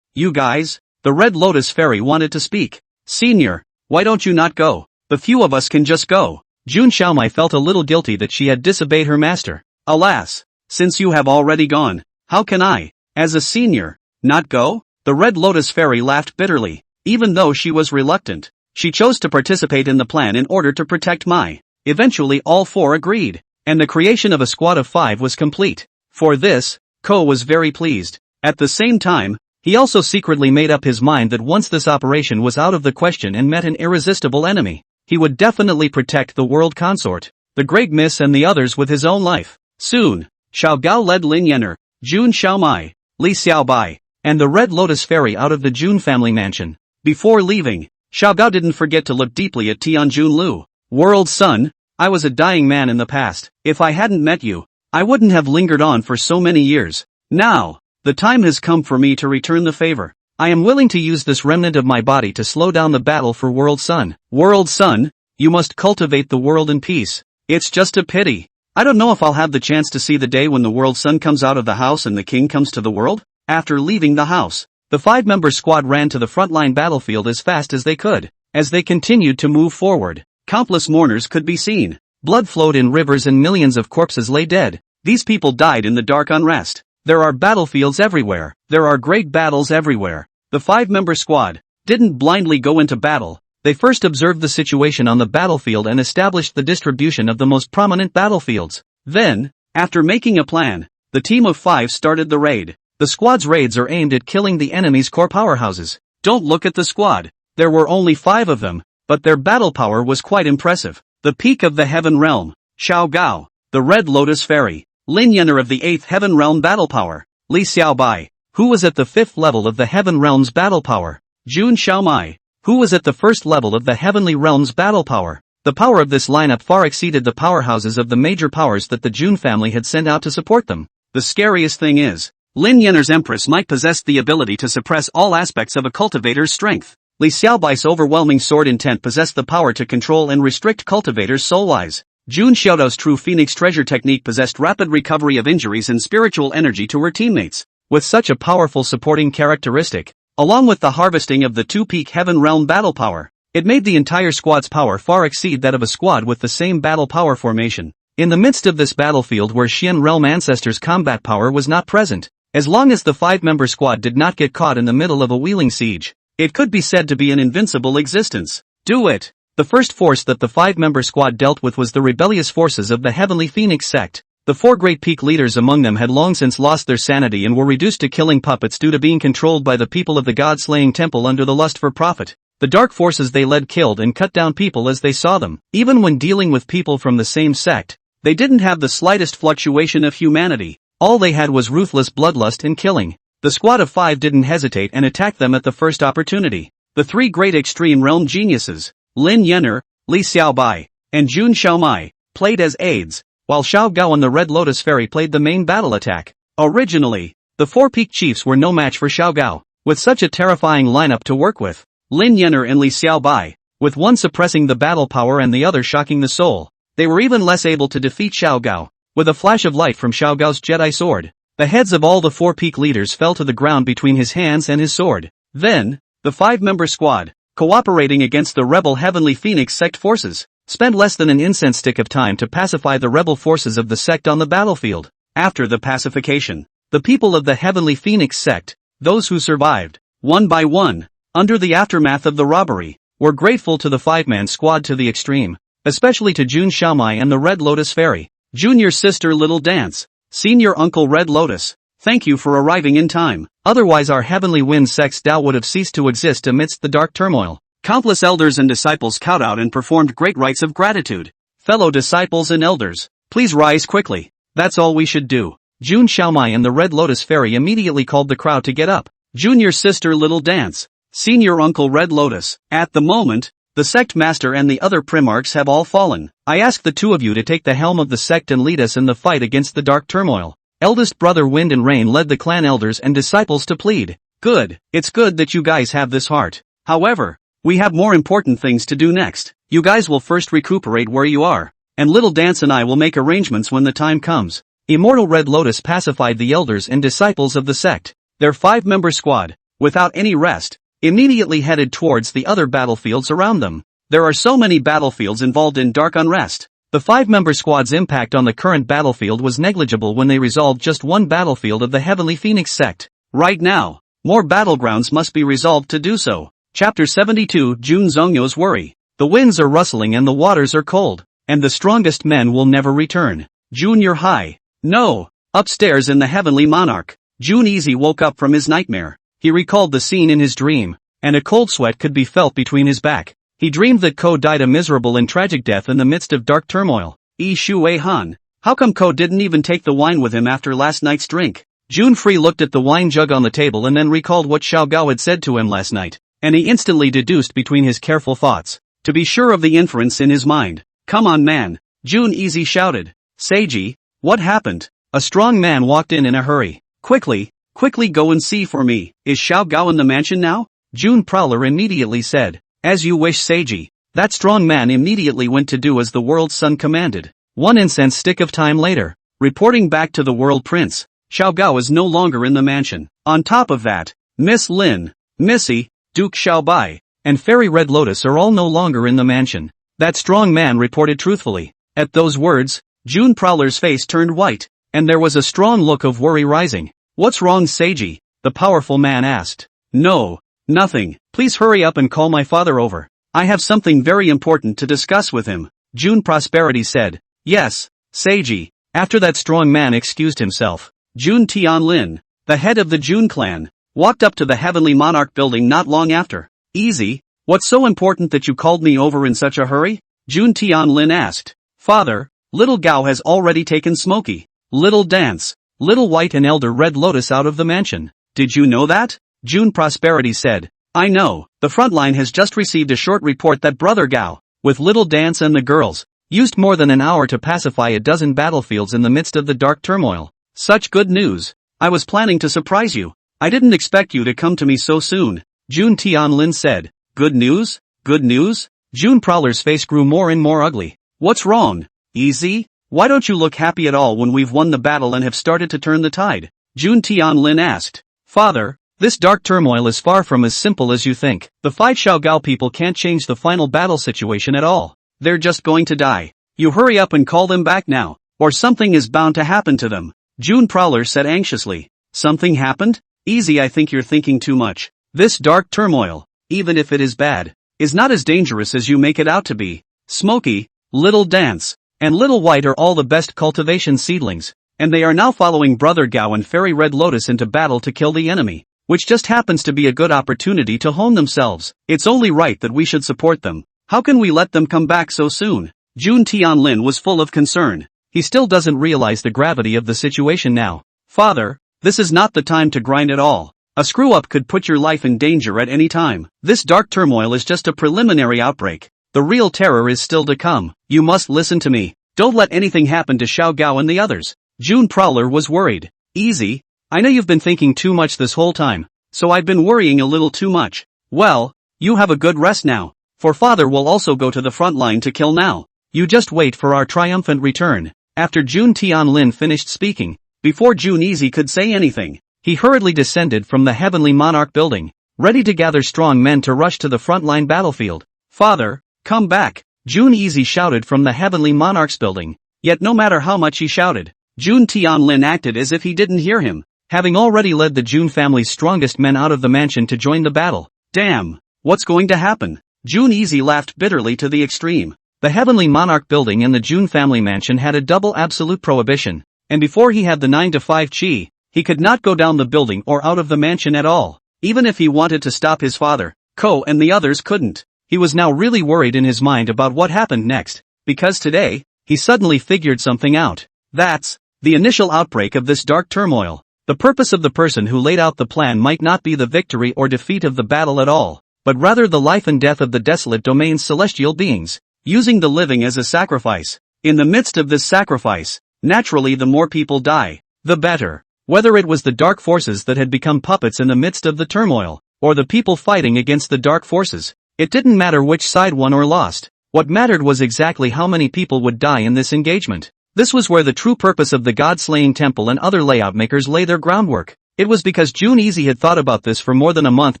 You guys, the Red Lotus Fairy wanted to speak. Senior, why don't you not go? The few of us can just go. Jun Xiaomai felt a little guilty that she had disobeyed her master. Alas, since you have already gone, how can I, as a senior, not go? The Red Lotus Fairy laughed bitterly. Even though she was reluctant, she chose to participate in the plan in order to protect Mai. Eventually all four agreed, and the creation of a squad of 5 was complete. For this, Ko was very pleased. At the same time, he also secretly made up his mind that once this operation was out of the question and met an irresistible enemy, he would definitely protect the world consort, the Great Miss and the others with his own life. Soon, Xiao Gao led Lin Yenner, Jun Xiaomai, Li Xiaobai, and the Red Lotus Fairy out of the Jun family mansion. Before leaving, Xiao Gao didn't forget to look deeply at Tian Junlu. World Son, I was a dying man in the past. If I hadn't met you, I wouldn't have lingered on for so many years. Now, the time has come for me to return the favor. I am willing to use this remnant of my body to slow down the battle for World Son. World Son, you must cultivate the world in peace. It's just a pity. I don't know if I'll have the chance to see the day when the World Son comes out of the house and the king comes to the world. After leaving the house, the 5-member squad ran to the frontline battlefield as fast as they could. As they continued to move forward, countless mourners could be seen. Blood flowed in rivers and millions of corpses lay dead. These people died in the dark unrest. There are battlefields everywhere. There are great battles everywhere. The 5-member squad didn't blindly go into battle. They first observed the situation on the battlefield and established the distribution of the most prominent battlefields. Then, after making a plan, the team of 5 started the raid. The squad's raids are aimed at killing the enemy's core powerhouses. Don't look at the squad. There were only 5 of them, but their battle power was quite impressive. The peak of the Heaven Realm, Xiao Gao, the Red Lotus Fairy, Lin Yenner of the 8th Heaven Realm battle power, Li Xiaobai, who was at the 5th level of the Heaven Realm's battle power, Jun Xiaomai, who was at the 1st level of the Heavenly Realm's battle power. The power of this lineup far exceeded the powerhouses of the major powers that the Jun family had sent out to support them. The scariest thing is, Lin Yenner's Empress might possess the ability to suppress all aspects of a cultivator's strength. Li Xiaobai's overwhelming sword intent possessed the power to control and restrict cultivators' soul lives. Jun Xiaodao's true Phoenix treasure technique possessed rapid recovery of injuries and spiritual energy to her teammates. With such a powerful supporting characteristic, along with the harvesting of the 2-peak Heaven Realm battle power, it made the entire squad's power far exceed that of a squad with the same battle power formation. In the midst of this battlefield where Xian Realm Ancestors' combat power was not present, as long as the 5-member squad did not get caught in the middle of a wheeling siege, it could be said to be an invincible existence. Do it! The first force that the 5-member squad dealt with was the rebellious forces of the Heavenly Phoenix sect. The 4 great peak leaders among them had long since lost their sanity and were reduced to killing puppets due to being controlled by the people of the God-slaying temple under the lust for profit. The dark forces they led killed and cut down people as they saw them. Even when dealing with people from the same sect, they didn't have the slightest fluctuation of humanity. All they had was ruthless bloodlust and killing. The squad of 5 didn't hesitate and attacked them at the first opportunity. The 3 great extreme realm geniuses, Lin Yenner, Li Xiaobai, and Jun Xiaomai, played as aides, while Xiao Gao and the Red Lotus Fairy played the main battle attack. Originally, the 4 peak chiefs were no match for Xiao Gao. With such a terrifying lineup to work with, Lin Yenner and Li Xiaobai, with one suppressing the battle power and the other shocking the soul, they were even less able to defeat Xiao Gao. With a flash of light from Xiao Gao's Jedi sword, the heads of all the 4 peak leaders fell to the ground between his hands and his sword. Then, the 5-member squad, cooperating against the rebel Heavenly Phoenix sect forces, spent less than an incense stick of time to pacify the rebel forces of the sect on the battlefield. After the pacification, the people of the Heavenly Phoenix sect, those who survived, one by one, under the aftermath of the robbery, were grateful to the five-man squad to the extreme, especially to Jun Xiaomai and the Red Lotus Fairy, Junior Sister Little Dance, Senior Uncle Red Lotus. Thank you for arriving in time, otherwise our Heavenly Wind sect's Tao would have ceased to exist amidst the dark turmoil. Countless elders and disciples kowed out and performed great rites of gratitude. Fellow disciples and elders, please rise quickly, that's all we should do. Jun Xiaomai and the Red Lotus Fairy immediately called the crowd to get up. Junior Sister Little Dance, Senior Uncle Red Lotus. At the moment, the sect master and the other primarchs have all fallen. I ask the two of you to take the helm of the sect and lead us in the fight against the dark turmoil. Eldest brother Wind and Rain led the clan elders and disciples to plead. Good, it's good that you guys have this heart. However, we have more important things to do next. You guys will first recuperate where you are, and Little Dance and I will make arrangements when the time comes. Immortal Red Lotus pacified the elders and disciples of the sect. Their five-member squad, without any rest, immediately headed towards the other battlefields around them. There are so many battlefields involved in dark unrest. The five-member squad's impact on the current battlefield was negligible when they resolved just one battlefield of the Heavenly Phoenix sect. Right now, more battlegrounds must be resolved to do so. Chapter 72 Jun Zhongyo's Worry. The winds are rustling and the waters are cold, and the strongest men will never return. Junior High. No. Upstairs in the Heavenly Monarch, Jun Easy woke up from his nightmare. He recalled the scene in his dream, and a cold sweat could be felt between his back. He dreamed that Ko died a miserable and tragic death in the midst of dark turmoil. Shui Han. How come Ko didn't even take the wine with him after last night's drink? Jun Free looked at the wine jug on the table and then recalled what Xiao Gao had said to him last night, and he instantly deduced between his careful thoughts, to be sure of the inference in his mind. Come on man, Jun Easy shouted. Seiji, what happened? A strong man walked in a hurry. Quickly go and see for me. Is Xiao Gao in the mansion now? Jun Prowler immediately said. As you wish Seiji. That strong man immediately went to do as the world's son commanded. One incense stick of time later, reporting back to the world prince, Xiao Gao is no longer in the mansion. On top of that, Miss Lin, Missy, Duke Xiaobai, and Fairy Red Lotus are all no longer in the mansion. That strong man reported truthfully. At those words, Jun Prowler's face turned white, and there was a strong look of worry rising. What's wrong Seiji? The powerful man asked. No, nothing. Please hurry up and call my father over. I have something very important to discuss with him, Jun Prosperity said. Yes, Seiji. After that strong man excused himself, Jun Tianlin, the head of the Jun clan, walked up to the Heavenly Monarch building not long after. Easy, what's so important that you called me over in such a hurry? Jun Tianlin asked. Father, Little Gao has already taken Smokey, Little Dance, Little White and Elder Red Lotus out of the mansion. Did you know that? Jun Prosperity said. I know, the front line has just received a short report that Brother Gao, with Little Dance and the girls, used more than an hour to pacify a dozen battlefields in the midst of the dark turmoil. Such good news. I was planning to surprise you. I didn't expect you to come to me so soon, Jun Tianlin said. Good news? Good news? Jun Prowler's face grew more and more ugly. What's wrong? Easy? Why don't you look happy at all when we've won the battle and have started to turn the tide? Jun Tianlin asked. Father, this dark turmoil is far from as simple as you think. The 5 Xiao Gao people can't change the final battle situation at all. They're just going to die. You hurry up and call them back now, or something is bound to happen to them, Jun Prowler said anxiously. Something happened? Easy, I think you're thinking too much. This dark turmoil, even if it is bad, is not as dangerous as you make it out to be. Smokey, Little Dance, and Little White are all the best cultivation seedlings, and they are now following Brother Gao and Fairy Red Lotus into battle to kill the enemy, which just happens to be a good opportunity to hone themselves. It's only right that we should support them. How can we let them come back so soon? Jun Tianlin was full of concern. He still doesn't realize the gravity of the situation now. Father, this is not the time to grind at all. A screw-up could put your life in danger at any time. This dark turmoil is just a preliminary outbreak. The real terror is still to come. You must listen to me. Don't let anything happen to Xiao Gao and the others. Jun Prowler was worried. Easy. I know you've been thinking too much this whole time, so I've been worrying a little too much. Well, you have a good rest now, for Father will also go to the front line to kill now. You just wait for our triumphant return. After Jun Tianlin finished speaking, before Jun Easy could say anything, he hurriedly descended from the Heavenly Monarch building. ready to gather strong men to rush to the frontline battlefield. "Father, come back!" Jun Easy shouted from the Heavenly Monarch's building. Yet no matter how much he shouted, Jun Tianlin acted as if he didn't hear him, having already led the Jun family's strongest men out of the mansion to join the battle. "Damn, what's going to happen?" Jun Easy laughed bitterly to the extreme. The Heavenly Monarch building and the Jun family mansion had a double absolute prohibition, and before he had the 9-to-5 chi, he could not go down the building or out of the mansion at all. Even if he wanted to stop his father, Ko and the others couldn't. He was now really worried in his mind about what happened next, because today, he suddenly figured something out. That's the initial outbreak of this dark turmoil. The purpose of the person who laid out the plan might not be the victory or defeat of the battle at all, but rather the life and death of the desolate domain's celestial beings, using the living as a sacrifice. In the midst of this sacrifice, naturally the more people die, the better. Whether it was the dark forces that had become puppets in the midst of the turmoil, or the people fighting against the dark forces, it didn't matter which side won or lost. What mattered was exactly how many people would die in this engagement. This was where the true purpose of the God-slaying temple and other layout makers lay their groundwork. It was because Jun Easy had thought about this for more than a month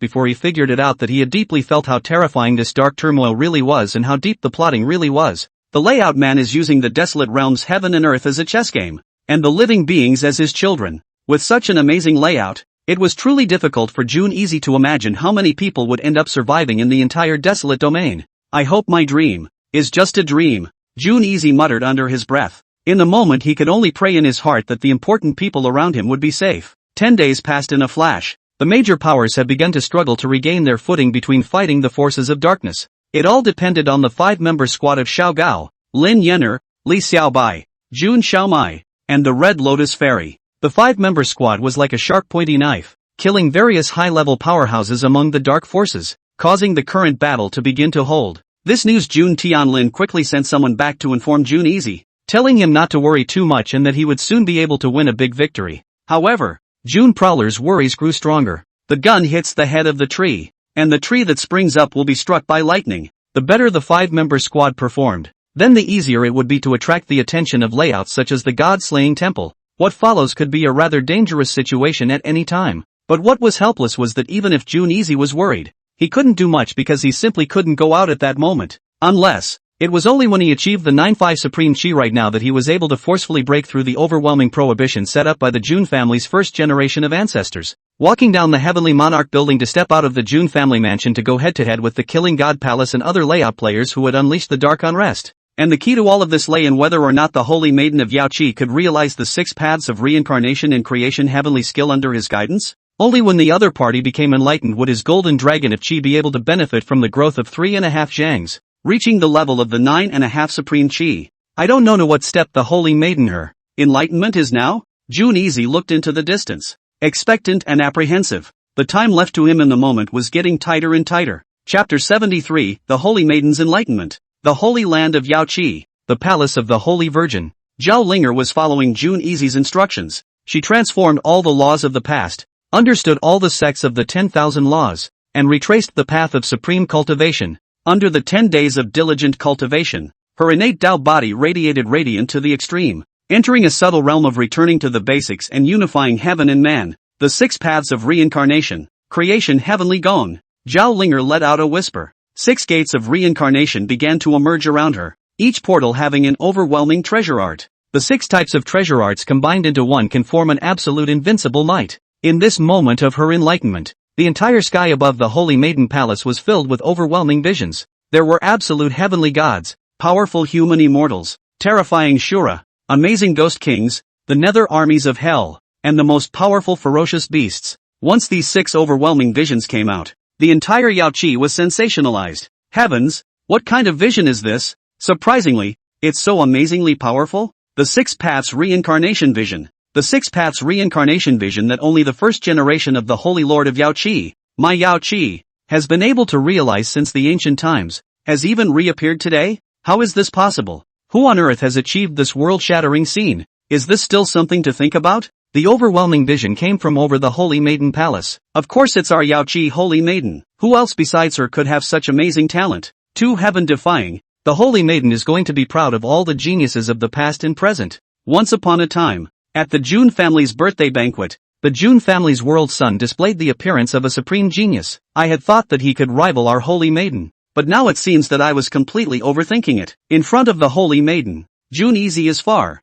before he figured it out that he had deeply felt how terrifying this dark turmoil really was and how deep the plotting really was. The layout man is using the desolate realms heaven and earth as a chess game, and the living beings as his children. With such an amazing layout, it was truly difficult for Jun Easy to imagine how many people would end up surviving in the entire desolate domain. "I hope my dream is just a dream," Jun Easy muttered under his breath. In the moment he could only pray in his heart that the important people around him would be safe. 10 days passed in a flash. The major powers had begun to struggle to regain their footing between fighting the forces of darkness. It all depended on the 5-member squad of Xiao Gao, Lin Yener, Li Xiaobai, Jun Xiaomai, and the Red Lotus Fairy. The 5-member squad was like a sharp pointy knife, killing various high-level powerhouses among the dark forces, causing the current battle to begin to hold. This news Jun Tianlin quickly sent someone back to inform Jun Easy, telling him not to worry too much and that he would soon be able to win a big victory. However, Jun Prowler's worries grew stronger. The gun hits the head of the tree, and the tree that springs up will be struck by lightning. The better the 5-member squad performed, then the easier it would be to attract the attention of layouts such as the God-slaying temple. What follows could be a rather dangerous situation at any time. But what was helpless was that even if Jun Easy was worried, he couldn't do much because he simply couldn't go out at that moment. Unless, it was only when he achieved the 9-5 Supreme Chi right now that he was able to forcefully break through the overwhelming prohibition set up by the Jun family's first generation of ancestors. Walking down the Heavenly Monarch building to step out of the Jun family mansion to go head-to-head with the Killing God Palace and other layout players who had unleashed the dark unrest. And the key to all of this lay in whether or not the Holy Maiden of Yao Qi could realize the 6 paths of reincarnation and creation heavenly skill under his guidance. Only when the other party became enlightened would his golden dragon of Qi be able to benefit from the growth of 3.5 Zhangs, reaching the level of the 9.5 Supreme Qi. I don't know to what step the Holy Maiden her enlightenment is now? Jun Easy looked into the distance, expectant and apprehensive. The time left to him in the moment was getting tighter and tighter. Chapter 73, The Holy Maiden's Enlightenment. The Holy Land of Yao Qi, the Palace of the Holy Virgin. Zhao Linger was following Jun Easy's instructions. She transformed all the laws of the past, understood all the sects of the 10,000 laws, and retraced the path of supreme cultivation. Under the 10 days of diligent cultivation, her innate Tao body radiated radiant to the extreme, entering a subtle realm of returning to the basics and unifying heaven and man. The 6 paths of reincarnation, creation heavenly gone. Zhao Linger let out a whisper. 6 gates of reincarnation began to emerge around her, each portal having an overwhelming treasure art. The 6 types of treasure arts combined into one can form an absolute invincible might. In this moment of her enlightenment, the entire sky above the Holy Maiden Palace was filled with overwhelming visions. There were absolute heavenly gods, powerful human immortals, terrifying Shura, amazing ghost kings, the nether armies of hell, and the most powerful ferocious beasts. Once these 6 overwhelming visions came out, the entire Yao Qi was sensationalized. Heavens, what kind of vision is this? Surprisingly, it's so amazingly powerful. The 6 paths reincarnation vision. The 6 paths reincarnation vision that only the first generation of the Holy Lord of Yao Qi, my Yao Qi, has been able to realize since the ancient times, has even reappeared today? How is this possible? Who on earth has achieved this world-shattering scene? Is this still something to think about? The overwhelming vision came from over the Holy Maiden Palace. Of course it's our Yao Qi Holy Maiden. Who else besides her could have such amazing talent? Too heaven-defying. The Holy Maiden is going to be proud of all the geniuses of the past and present. Once upon a time, at the Jun family's birthday banquet, The Jun family's world son displayed the appearance of a supreme genius. I had thought that he could rival our holy maiden. But now it seems that I was completely overthinking it. In front of the holy maiden, Jun Easy is far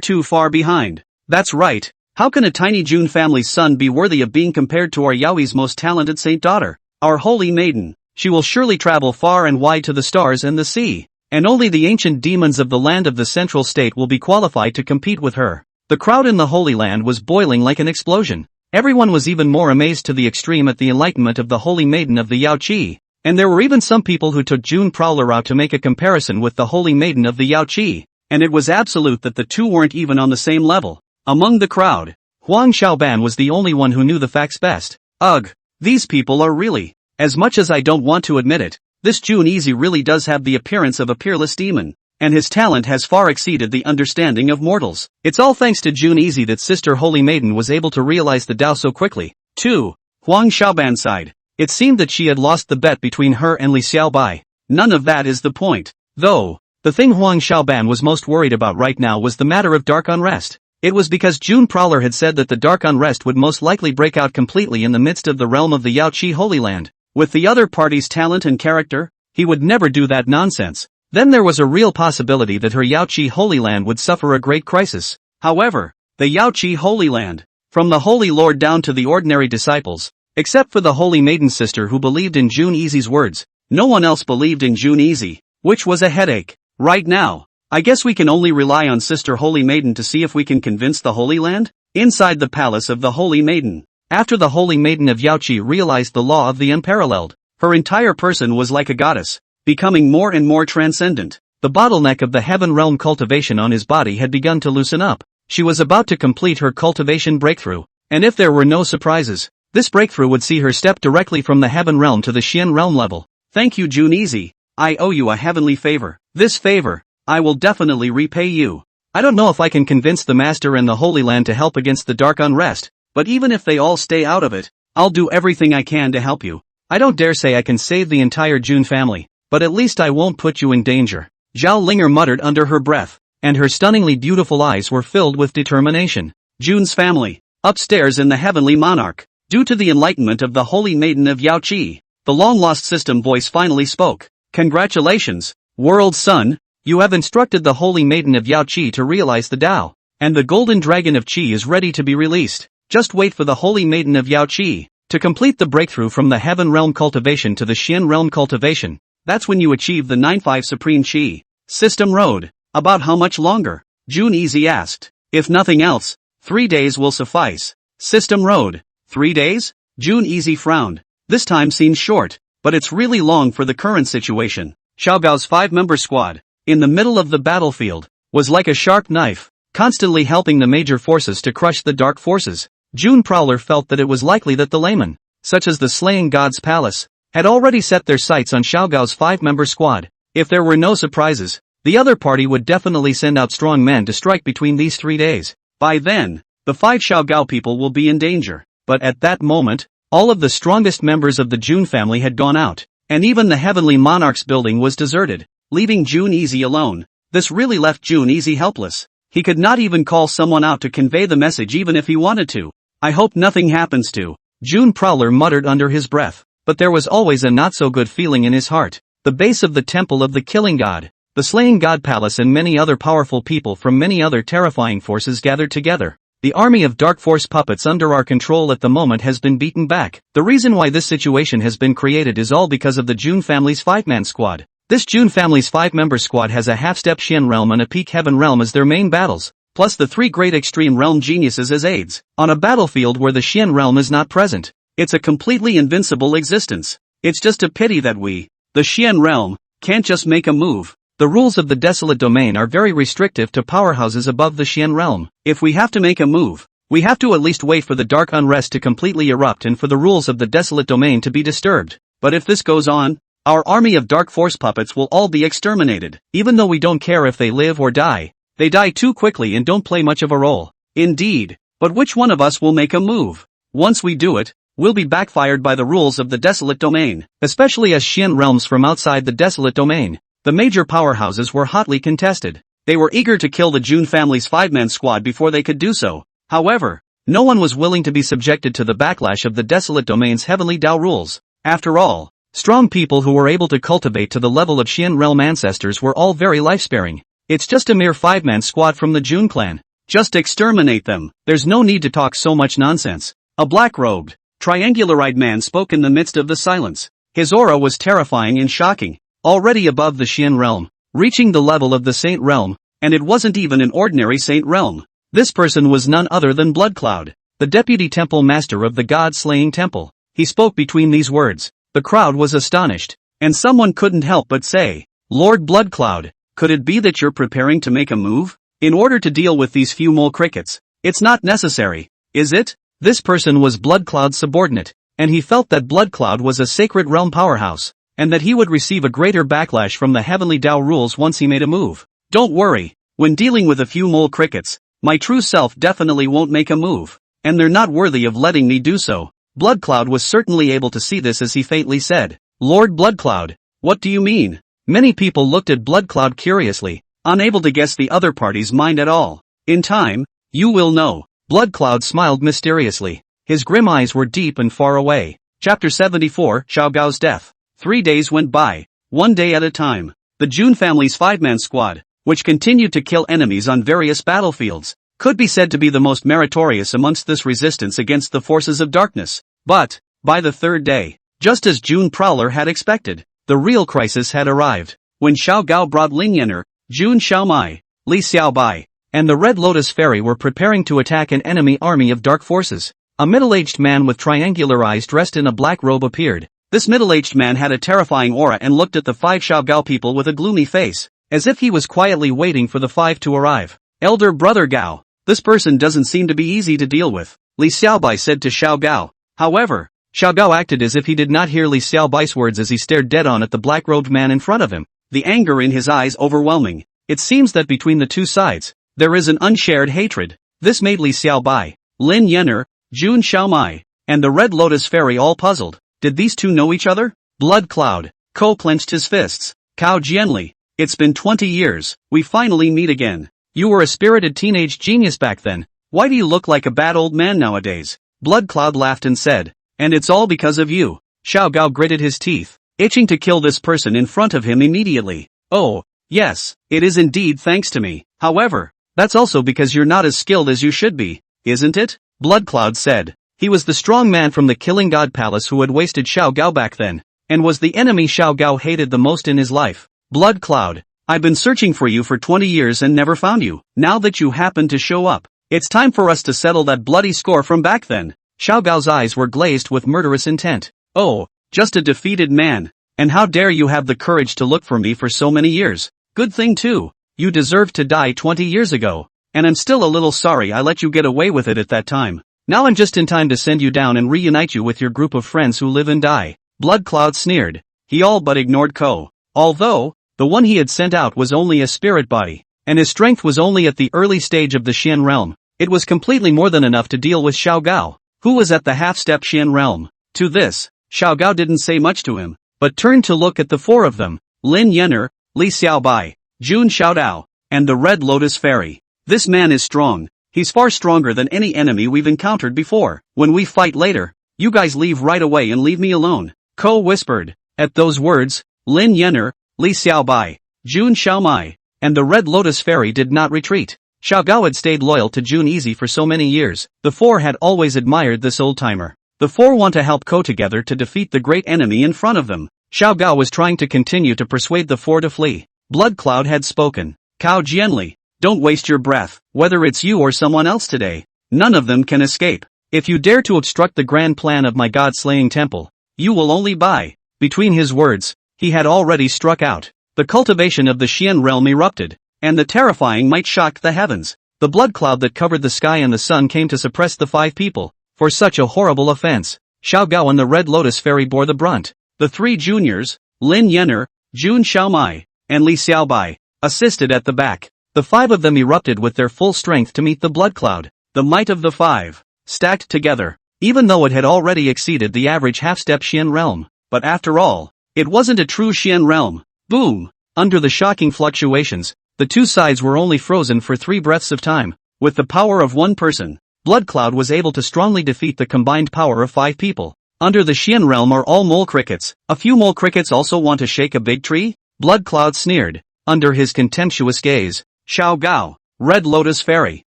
too far behind. That's right. How can a tiny Jun family's son be worthy of being compared to our Yaoi's most talented saint daughter? Our holy maiden. She will surely travel far and wide to the stars and the sea. And only the ancient demons of the land of the central state will be qualified to compete with her. The crowd in the Holy Land was boiling like an explosion. Everyone was even more amazed to the extreme at the enlightenment of the holy maiden of the Yao Qi. And there were even some people who took Jun Prowler out to make a comparison with the holy maiden of the Yao Qi. And it was absolute that the two weren't even on the same level. Among the crowd, Huang Xiaoban was the only one who knew the facts best. Ugh, these people are really, as much as I don't want to admit it, this Jun Easy really does have the appearance of a peerless demon. And his talent has far exceeded the understanding of mortals. It's all thanks to Jun Easy that Sister Holy Maiden was able to realize the Tao so quickly. 2. Huang Xiaoban sighed. It seemed that she had lost the bet between her and Li Xiaobai. None of that is the point. Though, the thing Huang Xiaoban was most worried about right now was the matter of dark unrest. It was because Jun Prowler had said that the dark unrest would most likely break out completely in the midst of the realm of the Yao Qi Holy Land. With the other party's talent and character, he would never do that nonsense. Then there was a real possibility that her Yao Qi Holy Land would suffer a great crisis. However, the Yao Qi Holy Land, from the Holy Lord down to the ordinary disciples, except for the Holy Maiden sister who believed in Jun Easy's words, no one else believed in Jun Easy, which was a headache. Right now, I guess we can only rely on Sister Holy Maiden to see if we can convince the Holy Land? Inside the palace of the Holy Maiden, after the Holy Maiden of Yao Qi realized the law of the unparalleled, her entire person was like a goddess, becoming more and more transcendent. The bottleneck of the heaven realm cultivation on his body had begun to loosen up. She was about to complete her cultivation breakthrough, and if there were no surprises, this breakthrough would see her step directly from the heaven realm to the Xian realm level. Thank you, Jun Easy. I owe you a heavenly favor. This favor, I will definitely repay you. I don't know if I can convince the Master and the Holy Land to help against the dark unrest, but even if they all stay out of it, I'll do everything I can to help you. I don't dare say I can save the entire Jun family, but at least I won't put you in danger. Zhao Linger muttered under her breath, and her stunningly beautiful eyes were filled with determination. Jun's family, upstairs in the Heavenly Monarch, due to the enlightenment of the Holy Maiden of Yao Qi, the long-lost system voice finally spoke. Congratulations, World Son, you have instructed the Holy Maiden of Yao Qi to realize the Tao, and the Golden Dragon of Qi is ready to be released. Just wait for the Holy Maiden of Yao Qi to complete the breakthrough from the Heaven Realm cultivation to the Xian Realm cultivation. That's when you achieve the 9-5 Supreme Qi System Road. About how much longer? Jun Easy asked. If nothing else, 3 days will suffice. System Road. 3 days? Jun Easy frowned. This time seems short, but it's really long for the current situation. Xiaogao's 5-member squad, in the middle of the battlefield, was like a sharp knife, constantly helping the major forces to crush the dark forces. Jun Prowler felt that it was likely that the laymen, such as the Slaying God's Palace, had already set their sights on Xiaogao's 5-member squad. If there were no surprises, the other party would definitely send out strong men to strike between these 3 days. By then, the 5 Xiaogao people will be in danger. But at that moment, all of the strongest members of the Jun family had gone out, and even the Heavenly Monarch's building was deserted, leaving Jun Easy alone. This really left Jun Easy helpless. He could not even call someone out to convey the message even if he wanted to. I hope nothing happens to Jun Prowler muttered under his breath. But there was always a not-so-good feeling in his heart. The base of the Temple of the Killing God, the Slaying God Palace and many other powerful people from many other terrifying forces gathered together. The army of dark force puppets under our control at the moment has been beaten back. The reason why this situation has been created is all because of the Jun family's 5-man squad. This Jun family's 5-member squad has a half-step Xian realm and a peak heaven realm as their main battles, plus the 3 great extreme realm geniuses as aides, on a battlefield where the Xian realm is not present. It's a completely invincible existence. It's just a pity that we, the Xian realm, can't just make a move. The rules of the Desolate Domain are very restrictive to powerhouses above the Xian realm. If we have to make a move, we have to at least wait for the dark unrest to completely erupt and for the rules of the Desolate Domain to be disturbed. But if this goes on, our army of dark force puppets will all be exterminated. Even though we don't care if they live or die, they die too quickly and don't play much of a role. Indeed, but which one of us will make a move? Once we do it, we'll be backfired by the rules of the Desolate Domain, especially as Xian realms from outside the Desolate Domain. The major powerhouses were hotly contested. They were eager to kill the Jun family's 5-man squad before they could do so. However, No one was willing to be subjected to the backlash of the desolate domain's heavenly Tao rules. After all, strong people who were able to cultivate to the level of Xian realm ancestors were all very life-sparing. It's just a mere 5-man squad from the Jun clan. Just exterminate them. There's no need to talk so much nonsense. A black-robed, triangular-eyed man spoke in the midst of the silence. His aura was terrifying and shocking, already above the Xian realm, reaching the level of the Saint realm, and it wasn't even an ordinary Saint realm. This person was none other than Bloodcloud, the deputy temple master of the god-slaying temple. He spoke between these words. The crowd was astonished, and someone couldn't help but say, "Lord Bloodcloud, could it be that you're preparing to make a move? In order to deal with these few mole crickets, it's not necessary, is it?" This person was Bloodcloud's subordinate, and he felt that Bloodcloud was a sacred realm powerhouse, and that he would receive a greater backlash from the heavenly Tao rules once he made a move. Don't worry, when dealing with a few mole crickets, my true self definitely won't make a move, and they're not worthy of letting me do so. Bloodcloud was certainly able to see this as he faintly said, "Lord Bloodcloud, what do you mean?" Many people looked at Bloodcloud curiously, unable to guess the other party's mind at all. "In time, you will know." Bloodcloud smiled mysteriously. His grim eyes were deep and far away. Chapter 74, Xiao Gao's death. 3 days went by, one day at a time. The Jun family's 5-man squad, which continued to kill enemies on various battlefields, could be said to be the most meritorious amongst this resistance against the forces of darkness. But, by the 3rd day, just as Jun Prowler had expected, the real crisis had arrived. When Xiao Gao brought Lin Yener, Jun Xiaomai, Li Xiaobai, and the Red Lotus Fairy were preparing to attack an enemy army of dark forces, a middle-aged man with triangular eyes dressed in a black robe appeared. This middle-aged man had a terrifying aura and looked at the 5 Xiao Gao people with a gloomy face, as if he was quietly waiting for the 5 to arrive. "Elder Brother Gao, this person doesn't seem to be easy to deal with," Li Xiaobai said to Xiao Gao. However, Xiao Gao acted as if he did not hear Li Xiaobai's words as he stared dead-on at the black-robed man in front of him, the anger in his eyes overwhelming. It seems that between the two sides, there is an unshared hatred. This made Li Xiaobai, Lin Yener, Jun Xiaomai, and the Red Lotus Fairy all puzzled. Did these two know each other? Bloodcloud, Ko clenched his fists. "Cao Jianli, it's been 20 years, we finally meet again. You were a spirited teenage genius back then. Why do you look like a bad old man nowadays?" Bloodcloud laughed and said, "And it's all because of you." Xiao Gao gritted his teeth, itching to kill this person in front of him immediately. "Oh, yes, it is indeed thanks to me. However, that's also because you're not as skilled as you should be, isn't it?" Bloodcloud said. He was the strong man from the Killing God Palace who had wasted Xiao Gao back then, and was the enemy Xiao Gao hated the most in his life. "Bloodcloud, I've been searching for you for 20 years and never found you. Now that you happen to show up, it's time for us to settle that bloody score from back then." Xiao Gao's eyes were glazed with murderous intent. "Oh, just a defeated man. And how dare you have the courage to look for me for so many years? Good thing too. You deserved to die 20 years ago. And I'm still a little sorry I let you get away with it at that time. Now I'm just in time to send you down and reunite you with your group of friends who live and die." Bloodcloud sneered. He all but ignored Ko. Although, the one he had sent out was only a spirit body, and his strength was only at the early stage of the Xian realm, it was completely more than enough to deal with Xiao Gao, who was at the half-step Xian realm. To this, Xiao Gao didn't say much to him, but turned to look at the 4 of them, Lin Yener, Li Xiaobai, Jun Xiaodao, and the Red Lotus Fairy. "This man is strong. He's far stronger than any enemy we've encountered before. When we fight later, you guys leave right away and leave me alone," Ko whispered. At those words, Lin Yener, Li Xiaobai, Jun Xiaomai, and the Red Lotus Fairy did not retreat. Xiao Gao had stayed loyal to Jun Easy for so many years. The 4 had always admired this old-timer. The 4 want to help Ko together to defeat the great enemy in front of them. Xiao Gao was trying to continue to persuade the 4 to flee. Bloodcloud had spoken. "Cao Jianli, don't waste your breath. Whether it's you or someone else today, none of them can escape. If you dare to obstruct the grand plan of my god-slaying temple, you will only die." Between his words, he had already struck out. The cultivation of the Xian realm erupted, and the terrifying might shocked the heavens. The blood cloud that covered the sky and the sun came to suppress the 5 people. For such a horrible offense, Xiao Gao and the Red Lotus Fairy bore the brunt. The 3 juniors, Lin Yener, Jun Xiaomai, and Li Xiaobai, assisted at the back. The 5 of them erupted with their full strength to meet the blood cloud. The might of the 5, stacked together, even though it had already exceeded the average half-step Xian realm. But after all, it wasn't a true Xian realm. Boom! Under the shocking fluctuations, the 2 sides were only frozen for 3 breaths of time. With the power of one person, Blood Cloud was able to strongly defeat the combined power of 5 people. Under the Xian realm are all mole crickets. A few mole crickets also want to shake a big tree? Blood Cloud sneered. Under his contemptuous gaze, Xiao Gao, Red Lotus Fairy,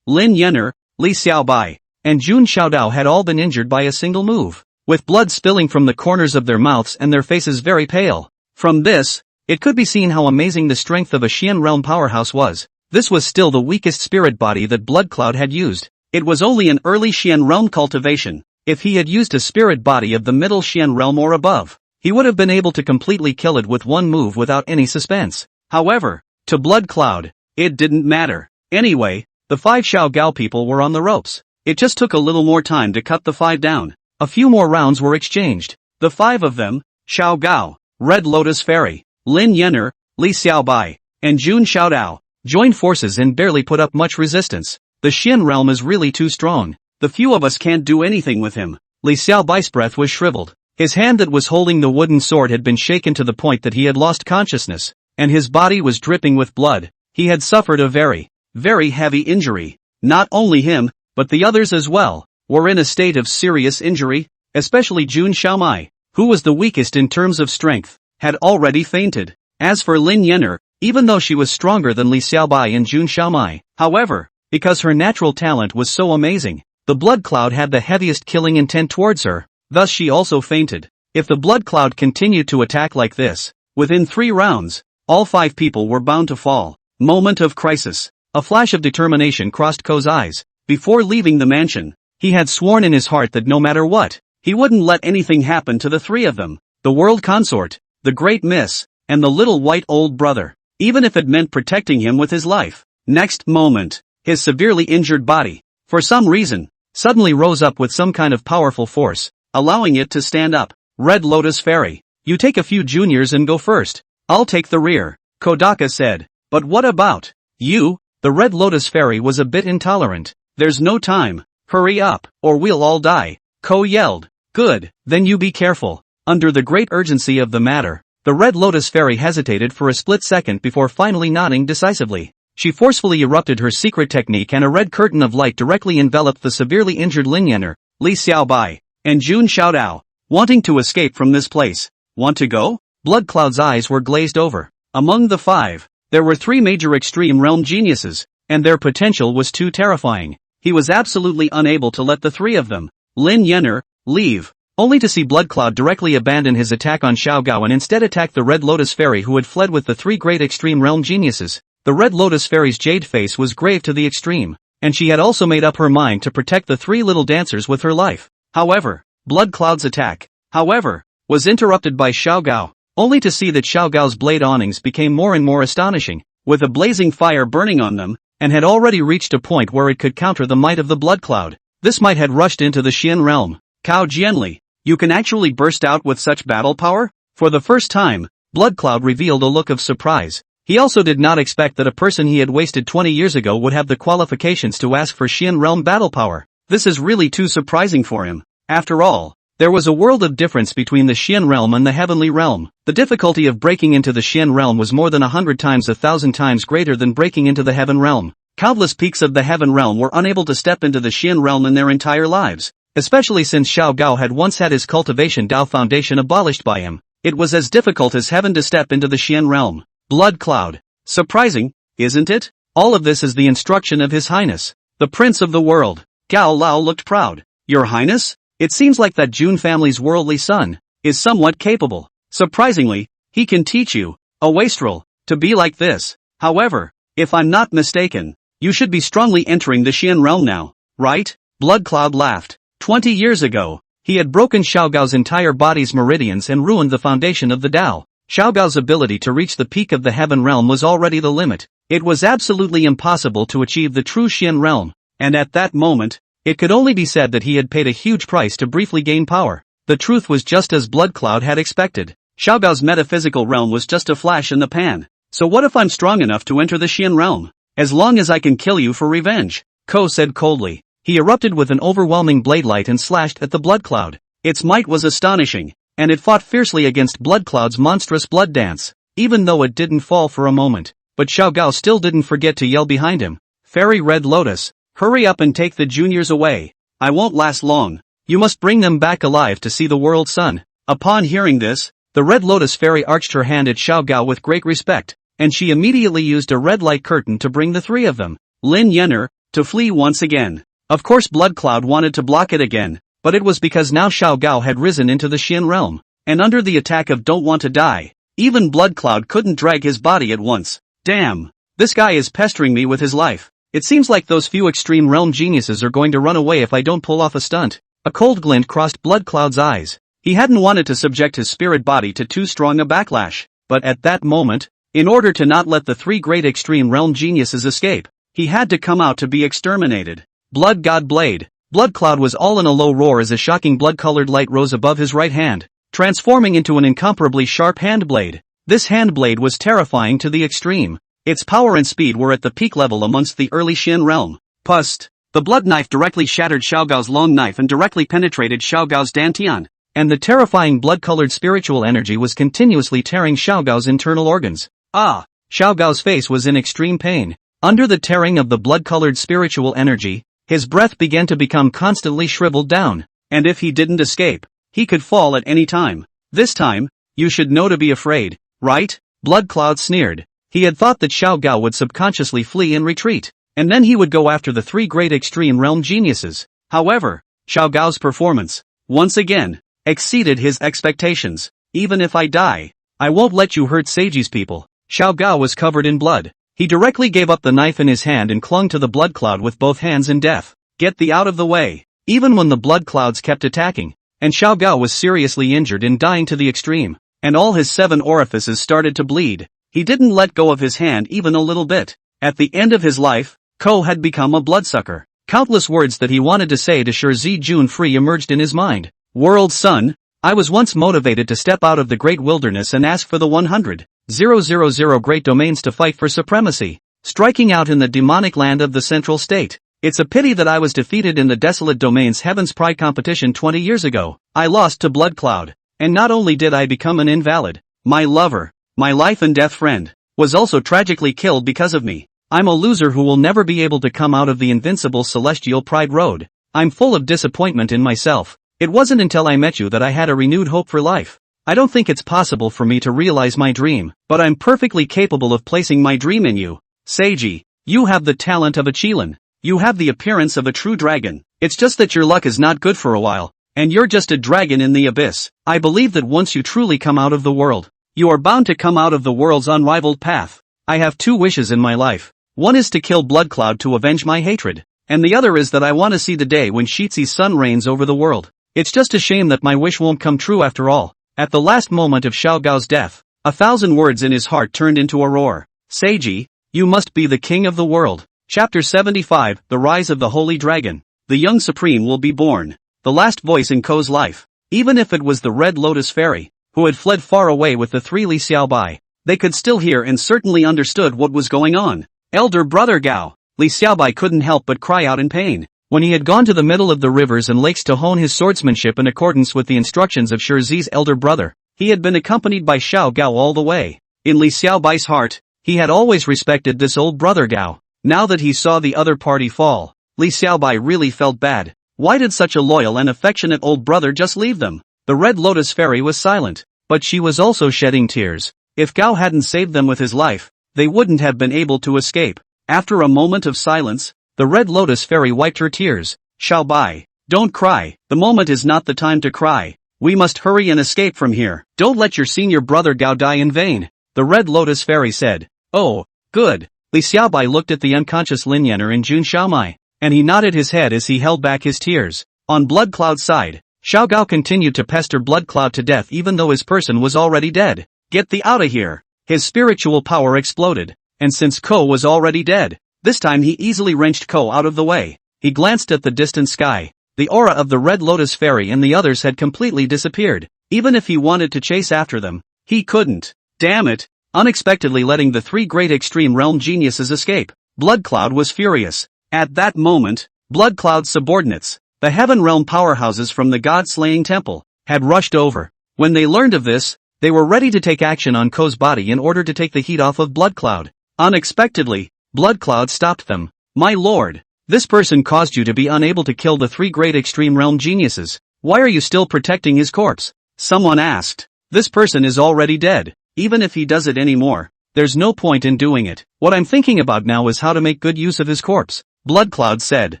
Lin Yener, Li Xiaobai, and Jun Xiaodao had all been injured by a single move, with blood spilling from the corners of their mouths and their faces very pale. From this, it could be seen how amazing the strength of a Xian realm powerhouse was. This was still the weakest spirit body that Blood Cloud had used. It was only an early Xian realm cultivation. If he had used a spirit body of the middle Xian realm or above, he would have been able to completely kill it with one move without any suspense. However, to Blood Cloud, it didn't matter. Anyway, the 5 Xiao Gao people were on the ropes. It just took a little more time to cut the 5 down. A few more rounds were exchanged. The 5 of them, Xiao Gao, Red Lotus Fairy, Lin Yener, Li Xiaobai, and Jun Xiaodao, joined forces and barely put up much resistance. The Xian realm is really too strong. The few of us can't do anything with him. Li Xiaobai's breath was shriveled. His hand that was holding the wooden sword had been shaken to the point that he had lost consciousness, and his body was dripping with blood. He had suffered a very, very heavy injury. Not only him, but the others as well, were in a state of serious injury, especially Jun Xiaomai, who was the weakest in terms of strength, had already fainted. As for Lin Yener, even though she was stronger than Li Xiaobai and Jun Xiaomai, however, because her natural talent was so amazing, the Blood Cloud had the heaviest killing intent towards her, thus she also fainted. If the Blood Cloud continued to attack like this, within 3 rounds, all 5 people were bound to fall. Moment of crisis. A flash of determination crossed Ko's eyes. Before leaving the mansion, he had sworn in his heart that no matter what, he wouldn't let anything happen to the 3 of them. The world consort, the great miss, and the little white old brother, even if it meant protecting him with his life. Next moment, his severely injured body, for some reason, suddenly rose up with some kind of powerful force, allowing it to stand up. Red Lotus Fairy, you take a few juniors and go first. I'll take the rear, Kodaka said. But what about you? The Red Lotus Fairy was a bit intolerant. There's no time. Hurry up, or we'll all die, Ko yelled. Good, then you be careful. Under the great urgency of the matter, the Red Lotus Fairy hesitated for a split second before finally nodding decisively. She forcefully erupted her secret technique and a red curtain of light directly enveloped the severely injured Lin Yener, Li Xiaobai, and Jun Xiaodao. Wanting to escape from this place. Want to go? Blood Cloud's eyes were glazed over. Among the 5, there were 3 major extreme realm geniuses, and their potential was too terrifying. He was absolutely unable to let the 3 of them, Lin Yener, leave, only to see Blood Cloud directly abandon his attack on Xiao Gao and instead attack the Red Lotus Fairy who had fled with the 3 great extreme realm geniuses. The Red Lotus Fairy's jade face was grave to the extreme, and she had also made up her mind to protect the 3 little dancers with her life. However, Blood Cloud's attack, was interrupted by Xiao Gao, only to see that Xiao Gao's blade awnings became more and more astonishing, with a blazing fire burning on them, and had already reached a point where it could counter the might of the Blood Cloud. This might had rushed into the Xian realm. Cao Jianli, you can actually burst out with such battle power? For the first time, Blood Cloud revealed a look of surprise. He also did not expect that a person he had wasted 20 years ago would have the qualifications to ask for Xian realm battle power. This is really too surprising for him. After all, there was a world of difference between the Xian realm and the heavenly realm. The difficulty of breaking into the Xian realm was more than 100 times 1,000 times greater than breaking into the heaven realm. Countless peaks of the heaven realm were unable to step into the Xian realm in their entire lives, especially since Xiao Gao had once had his cultivation Dao foundation abolished by him. It was as difficult as heaven to step into the Xian realm. Blood Cloud. Surprising, isn't it? All of this is the instruction of His Highness, the Prince of the World. Gao Lao looked proud. Your Highness? It seems like that Jun family's worldly son is somewhat capable. Surprisingly, he can teach you, a wastrel, to be like this. However, if I'm not mistaken, you should be strongly entering the Xian realm now, right? Blood Cloud laughed. 20 years ago, he had broken Xiao Gao's entire body's meridians and ruined the foundation of the Dao. Xiao Gao's ability to reach the peak of the heaven realm was already the limit. It was absolutely impossible to achieve the true Xian realm, and at that moment, it could only be said that he had paid a huge price to briefly gain power. The truth was just as Blood Cloud had expected. Xiao Gao's metaphysical realm was just a flash in the pan. So what if I'm strong enough to enter the Xian realm? As long as I can kill you for revenge, Ko said coldly. He erupted with an overwhelming blade light and slashed at the Blood Cloud. Its might was astonishing, and it fought fiercely against Blood Cloud's monstrous blood dance, even though it didn't fall for a moment. But Xiao Gao still didn't forget to yell behind him. Fairy Red Lotus, Hurry up and take the juniors away. I won't last long. You must bring them back alive to see the world's sun. Upon hearing this, the Red Lotus Fairy arched her hand at Xiao Gao with great respect, and she immediately used a red light curtain to bring the three of them, Lin Yenner, to flee once again. Of course Blood Cloud wanted to block it again, but it was because now Xiao Gao had risen into the Xin realm, and under the attack of Don't Want to Die, even Blood Cloud couldn't drag his body at once. Damn! This guy is pestering me with his life. It seems like those few extreme realm geniuses are going to run away if I don't pull off a stunt. A cold glint crossed Blood Cloud's eyes. He hadn't wanted to subject his spirit body to too strong a backlash, but at that moment, in order to not let the three great extreme realm geniuses escape, he had to come out to be exterminated. Blood God Blade. Blood Cloud was all in a low roar as a shocking blood-colored light rose above his right hand, transforming into an incomparably sharp hand blade. This hand blade was terrifying to the extreme. Its power and speed were at the peak level amongst the early Xin realm. Pust. The blood knife directly shattered Xiao Gao's long knife and directly penetrated Xiao Gao's dantian, and the terrifying blood-colored spiritual energy was continuously tearing Xiao Gao's internal organs. Ah! Xiao Gao's face was in extreme pain. Under the tearing of the blood-colored spiritual energy, his breath began to become constantly shriveled down, and if he didn't escape, he could fall at any time. This time, you should know to be afraid, right? Blood Cloud sneered. He had thought that Xiao Gao would subconsciously flee and retreat, and then he would go after the three great extreme realm geniuses. However, Xiao Gao's performance, once again, exceeded his expectations. Even if I die, I won't let you hurt Seiji's people. Xiao Gao was covered in blood. He directly gave up the knife in his hand and clung to the blood cloud with both hands in death. Get thee out of the way. Even when the blood clouds kept attacking, and Xiao Gao was seriously injured and dying to the extreme, and all his 7 orifices started to bleed, he didn't let go of his hand even a little bit. At the end of his life, Ko had become a bloodsucker. Countless words that he wanted to say to Shi Jun Free emerged in his mind. World's son, I was once motivated to step out of the great wilderness and ask for the 100,000 great domains to fight for supremacy, striking out in the demonic land of the central state. It's a pity that I was defeated in the desolate domains Heaven's Pride competition 20 years ago. I lost to Blood Cloud, and not only did I become an invalid, my lover, my life and death friend, was also tragically killed because of me. I'm a loser who will never be able to come out of the invincible celestial pride road. I'm full of disappointment in myself. It wasn't until I met you that I had a renewed hope for life. I don't think it's possible for me to realize my dream, but I'm perfectly capable of placing my dream in you. Seiji, you have the talent of a Qilin. You have the appearance of a true dragon. It's just that your luck is not good for a while, and you're just a dragon in the abyss. I believe that once you truly come out of the world, you are bound to come out of the world's unrivaled path. I have 2 wishes in my life. One is to kill Blood Cloud to avenge my hatred, and the other is that I want to see the day when Shizi's sun reigns over the world. It's just a shame that my wish won't come true after all. At the last moment of Xiao Gao's death, 1,000 words in his heart turned into a roar. Seiji, you must be the king of the world. Chapter 75, The Rise of the Holy Dragon. The young supreme will be born. The last voice in Ko's life. Even if it was the Red Lotus Fairy, who had fled far away with the 3 Li Xiaobai, they could still hear and certainly understood what was going on. Elder brother Gao. Li Xiaobai couldn't help but cry out in pain. When he had gone to the middle of the rivers and lakes to hone his swordsmanship in accordance with the instructions of Shizi's elder brother, he had been accompanied by Xiao Gao all the way. In Li Xiaobai's heart, he had always respected this old brother Gao. Now that he saw the other party fall, Li Xiaobai really felt bad. Why did such a loyal and affectionate old brother just leave them? The Red Lotus Fairy was silent, but she was also shedding tears. If Gao hadn't saved them with his life, they wouldn't have been able to escape. After a moment of silence, the Red Lotus Fairy wiped her tears. Xiaobai, don't cry. The moment is not the time to cry. We must hurry and escape from here. Don't let your senior brother Gao die in vain, the Red Lotus Fairy said. Oh, good. Li Xiaobai looked at the unconscious Lin Yenner and Jun Xiaomai, and he nodded his head as he held back his tears. On Blood Cloud's side, Xiao Gao continued to pester Blood Cloud to death even though his person was already dead. Get thee out of here. His spiritual power exploded, and since Ko was already dead, this time he easily wrenched Ko out of the way. He glanced at the distant sky. The aura of the Red Lotus Fairy and the others had completely disappeared. Even if he wanted to chase after them, he couldn't. Damn it. Unexpectedly letting the 3 great extreme realm geniuses escape, Blood Cloud was furious. At that moment, Blood Cloud's subordinates, the Heaven Realm powerhouses from the God-slaying temple, had rushed over. When they learned of this, they were ready to take action on Ko's body in order to take the heat off of Blood Cloud. Unexpectedly, Blood Cloud stopped them. My lord, This person caused you to be unable to kill the 3 great extreme realm geniuses. Why are you still protecting his corpse? Someone asked. This person is already dead. Even if he does it anymore, there's no point in doing it. What I'm thinking about now is how to make good use of his corpse. Bloodcloud said.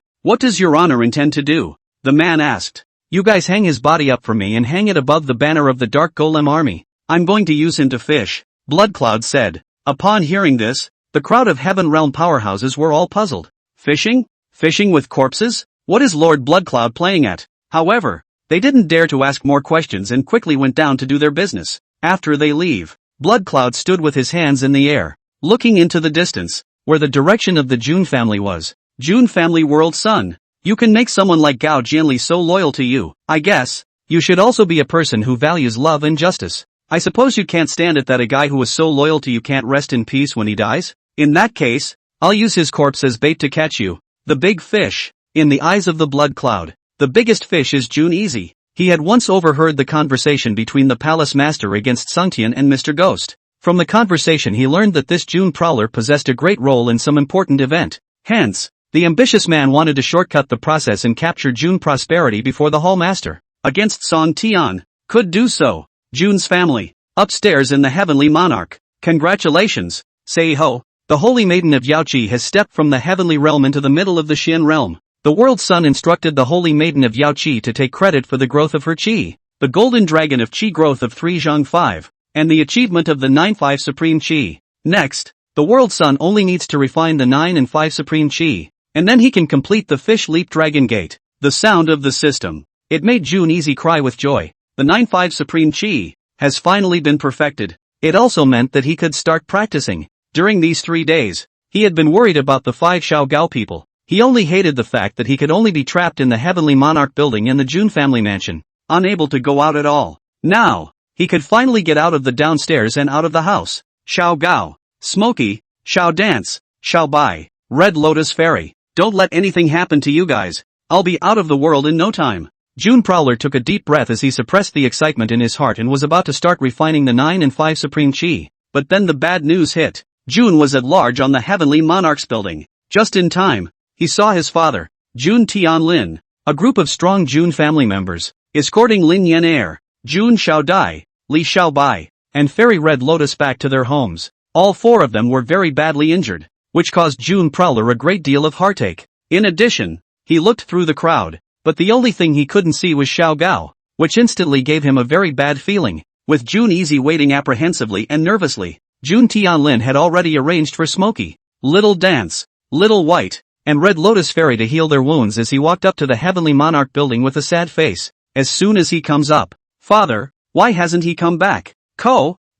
What does your honor intend to do? The man asked. You guys hang his body up for me and hang it above the banner of the Dark Golem army. I'm going to use him to fish. Bloodcloud said. Upon hearing this, the crowd of Heaven Realm powerhouses were all puzzled. Fishing? Fishing with corpses? What is Lord Bloodcloud playing at? However, they didn't dare to ask more questions and quickly went down to do their business. After they leave, Bloodcloud stood with his hands in the air, looking into the distance, where the direction of the June family was. June family world son. You can make someone like Gao Jianli so loyal to you. I guess, you should also be a person who values love and justice. I suppose you can't stand it that a guy who was so loyal to you can't rest in peace when he dies? In that case, I'll use his corpse as bait to catch you. The big fish. In the eyes of the blood cloud, the biggest fish is June Easy. He had once overheard the conversation between the palace master against Sungtian and Mr. Ghost. From the conversation he learned that this June Prowler possessed a great role in some important event. Hence, the ambitious man wanted to shortcut the process and capture June Prosperity before the Hall Master, against Song Tian, could do so. June's family, upstairs in the Heavenly Monarch. Congratulations, Sei Ho. The Holy Maiden of Yaoqi has stepped from the Heavenly Realm into the middle of the Xin Realm. The World Sun instructed the Holy Maiden of Yaoqi to take credit for the growth of her Qi, the Golden Dragon of Qi growth of 3 Zhang 5, and the achievement of the 9-5 Supreme Qi. Next, the World Sun only needs to refine the 9 and 5 Supreme Qi, and then he can complete the Fish Leap Dragon Gate. The sound of the system. It made June Easy cry with joy. The 9-5 Supreme Qi has finally been perfected. It also meant that he could start practicing. During these 3 days, he had been worried about the 5 Xiao Gao people. He only hated the fact that he could only be trapped in the Heavenly Monarch building in the June family mansion, unable to go out at all. Now, he could finally get out of the downstairs and out of the house. Xiao Gao, Smoky, Xiao Dance, Xiao Bai, Red Lotus Fairy. Don't let anything happen to you guys. I'll be out of the world in no time. June Prowler took a deep breath as he suppressed the excitement in his heart and was about to start refining the 9 and 5 Supreme Qi. But then the bad news hit. June was at large on the Heavenly Monarch's building. Just in time, he saw his father, June Tianlin, a group of strong June family members, escorting Lin Yan Air, June Xiaodai, Li Xiaobai, and Fairy Red Lotus back to their homes. All 4 of them were very badly injured, which caused June Prowler a great deal of heartache. In addition, he looked through the crowd, but the only thing he couldn't see was Xiao Gao, which instantly gave him a very bad feeling. With June Easy waiting apprehensively and nervously, June Tianlin had already arranged for Smoky, Little Dance, Little White, and Red Lotus Fairy to heal their wounds as he walked up to the Heavenly Monarch building with a sad face. As soon as he comes up, Father, why hasn't he come back?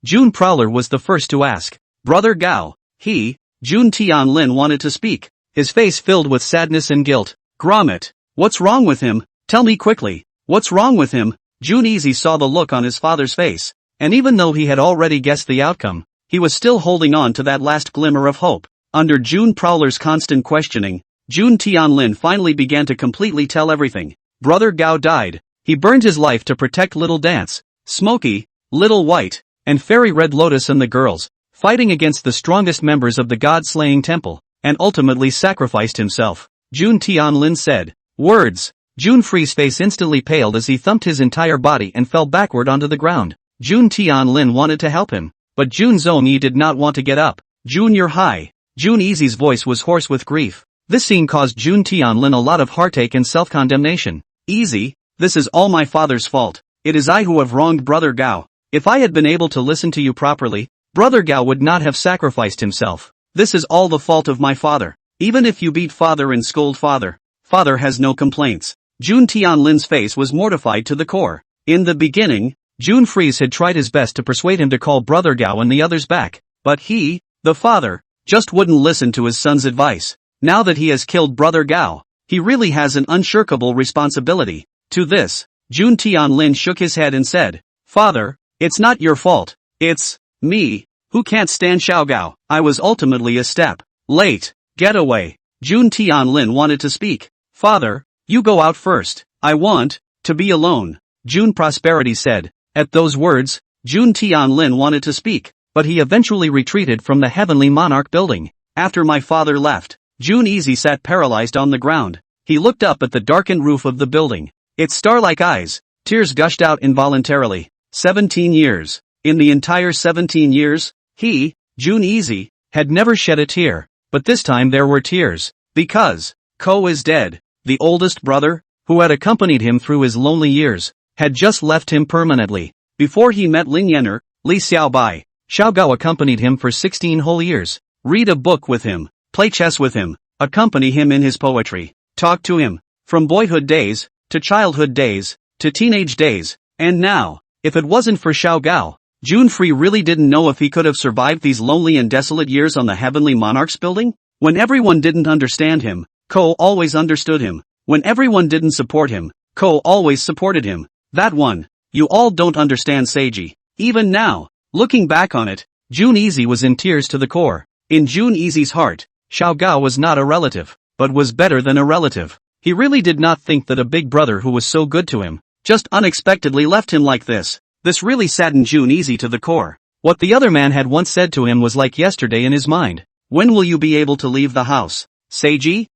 June Prowler was the first to ask. Brother Gao, June Tianlin wanted to speak, his face filled with sadness and guilt. Grommet, what's wrong with him? Tell me quickly, what's wrong with him? June Easy saw the look on his father's face, and even though he had already guessed the outcome, he was still holding on to that last glimmer of hope. Under June Prowler's constant questioning, June Tianlin finally began to completely tell everything. Brother Gao died. He burned his life to protect Little Dance, Smoky, Little White, and Fairy Red Lotus and the girls, fighting against the strongest members of the God-slaying temple, and ultimately sacrificed himself. June Tianlin said. Words. June Free's face instantly paled as he thumped his entire body and fell backward onto the ground. June Tianlin wanted to help him, but June Zhongyi did not want to get up. June, you're high. June Easy's voice was hoarse with grief. This scene caused June Tianlin a lot of heartache and self-condemnation. Easy, this is all my father's fault. It is I who have wronged Brother Gao. If I had been able to listen to you properly, Brother Gao would not have sacrificed himself. This is all the fault of my father. Even if you beat father and scold father, father has no complaints. June Tianlin's face was mortified to the core. In the beginning, June Freeze had tried his best to persuade him to call Brother Gao and the others back, but he, the father, just wouldn't listen to his son's advice. Now that he has killed Brother Gao, he really has an unshirkable responsibility. To this, June Tianlin shook his head and said, Father, it's not your fault, it's me, who can't stand Xiao Gao. I was ultimately a step late. Get away. June Tianlin wanted to speak. Father, you go out first. I want to be alone, June Prosperity said. At those words, June Tianlin wanted to speak, but he eventually retreated from the Heavenly Monarch building. After my father left, June Easy sat paralyzed on the ground. He looked up at the darkened roof of the building. Its star-like eyes, tears gushed out involuntarily. 17 years. In the entire 17 years, he, June Easy, had never shed a tear. But this time there were tears. Because Ko is dead. The oldest brother, who had accompanied him through his lonely years, had just left him permanently. Before he met Ling Yener, Li Xiaobai, Xiaogao accompanied him for 16 whole years. Read a book with him, play chess with him, accompany him in his poetry, talk to him, from boyhood days, to childhood days, to teenage days, and now, if it wasn't for Xiaogao, June Free really didn't know if he could have survived these lonely and desolate years on the Heavenly Monarch's building. When everyone didn't understand him, Ko always understood him. When everyone didn't support him, Ko always supported him. That one. You all don't understand Seiji. Even now, looking back on it, June Easy was in tears to the core. In June Easy's heart, Xiaogao was not a relative, but was better than a relative. He really did not think that a big brother who was so good to him, just unexpectedly left him like this. This really saddened June Easy to the core. What the other man had once said to him was like yesterday in his mind. When will you be able to leave the house? Seiji,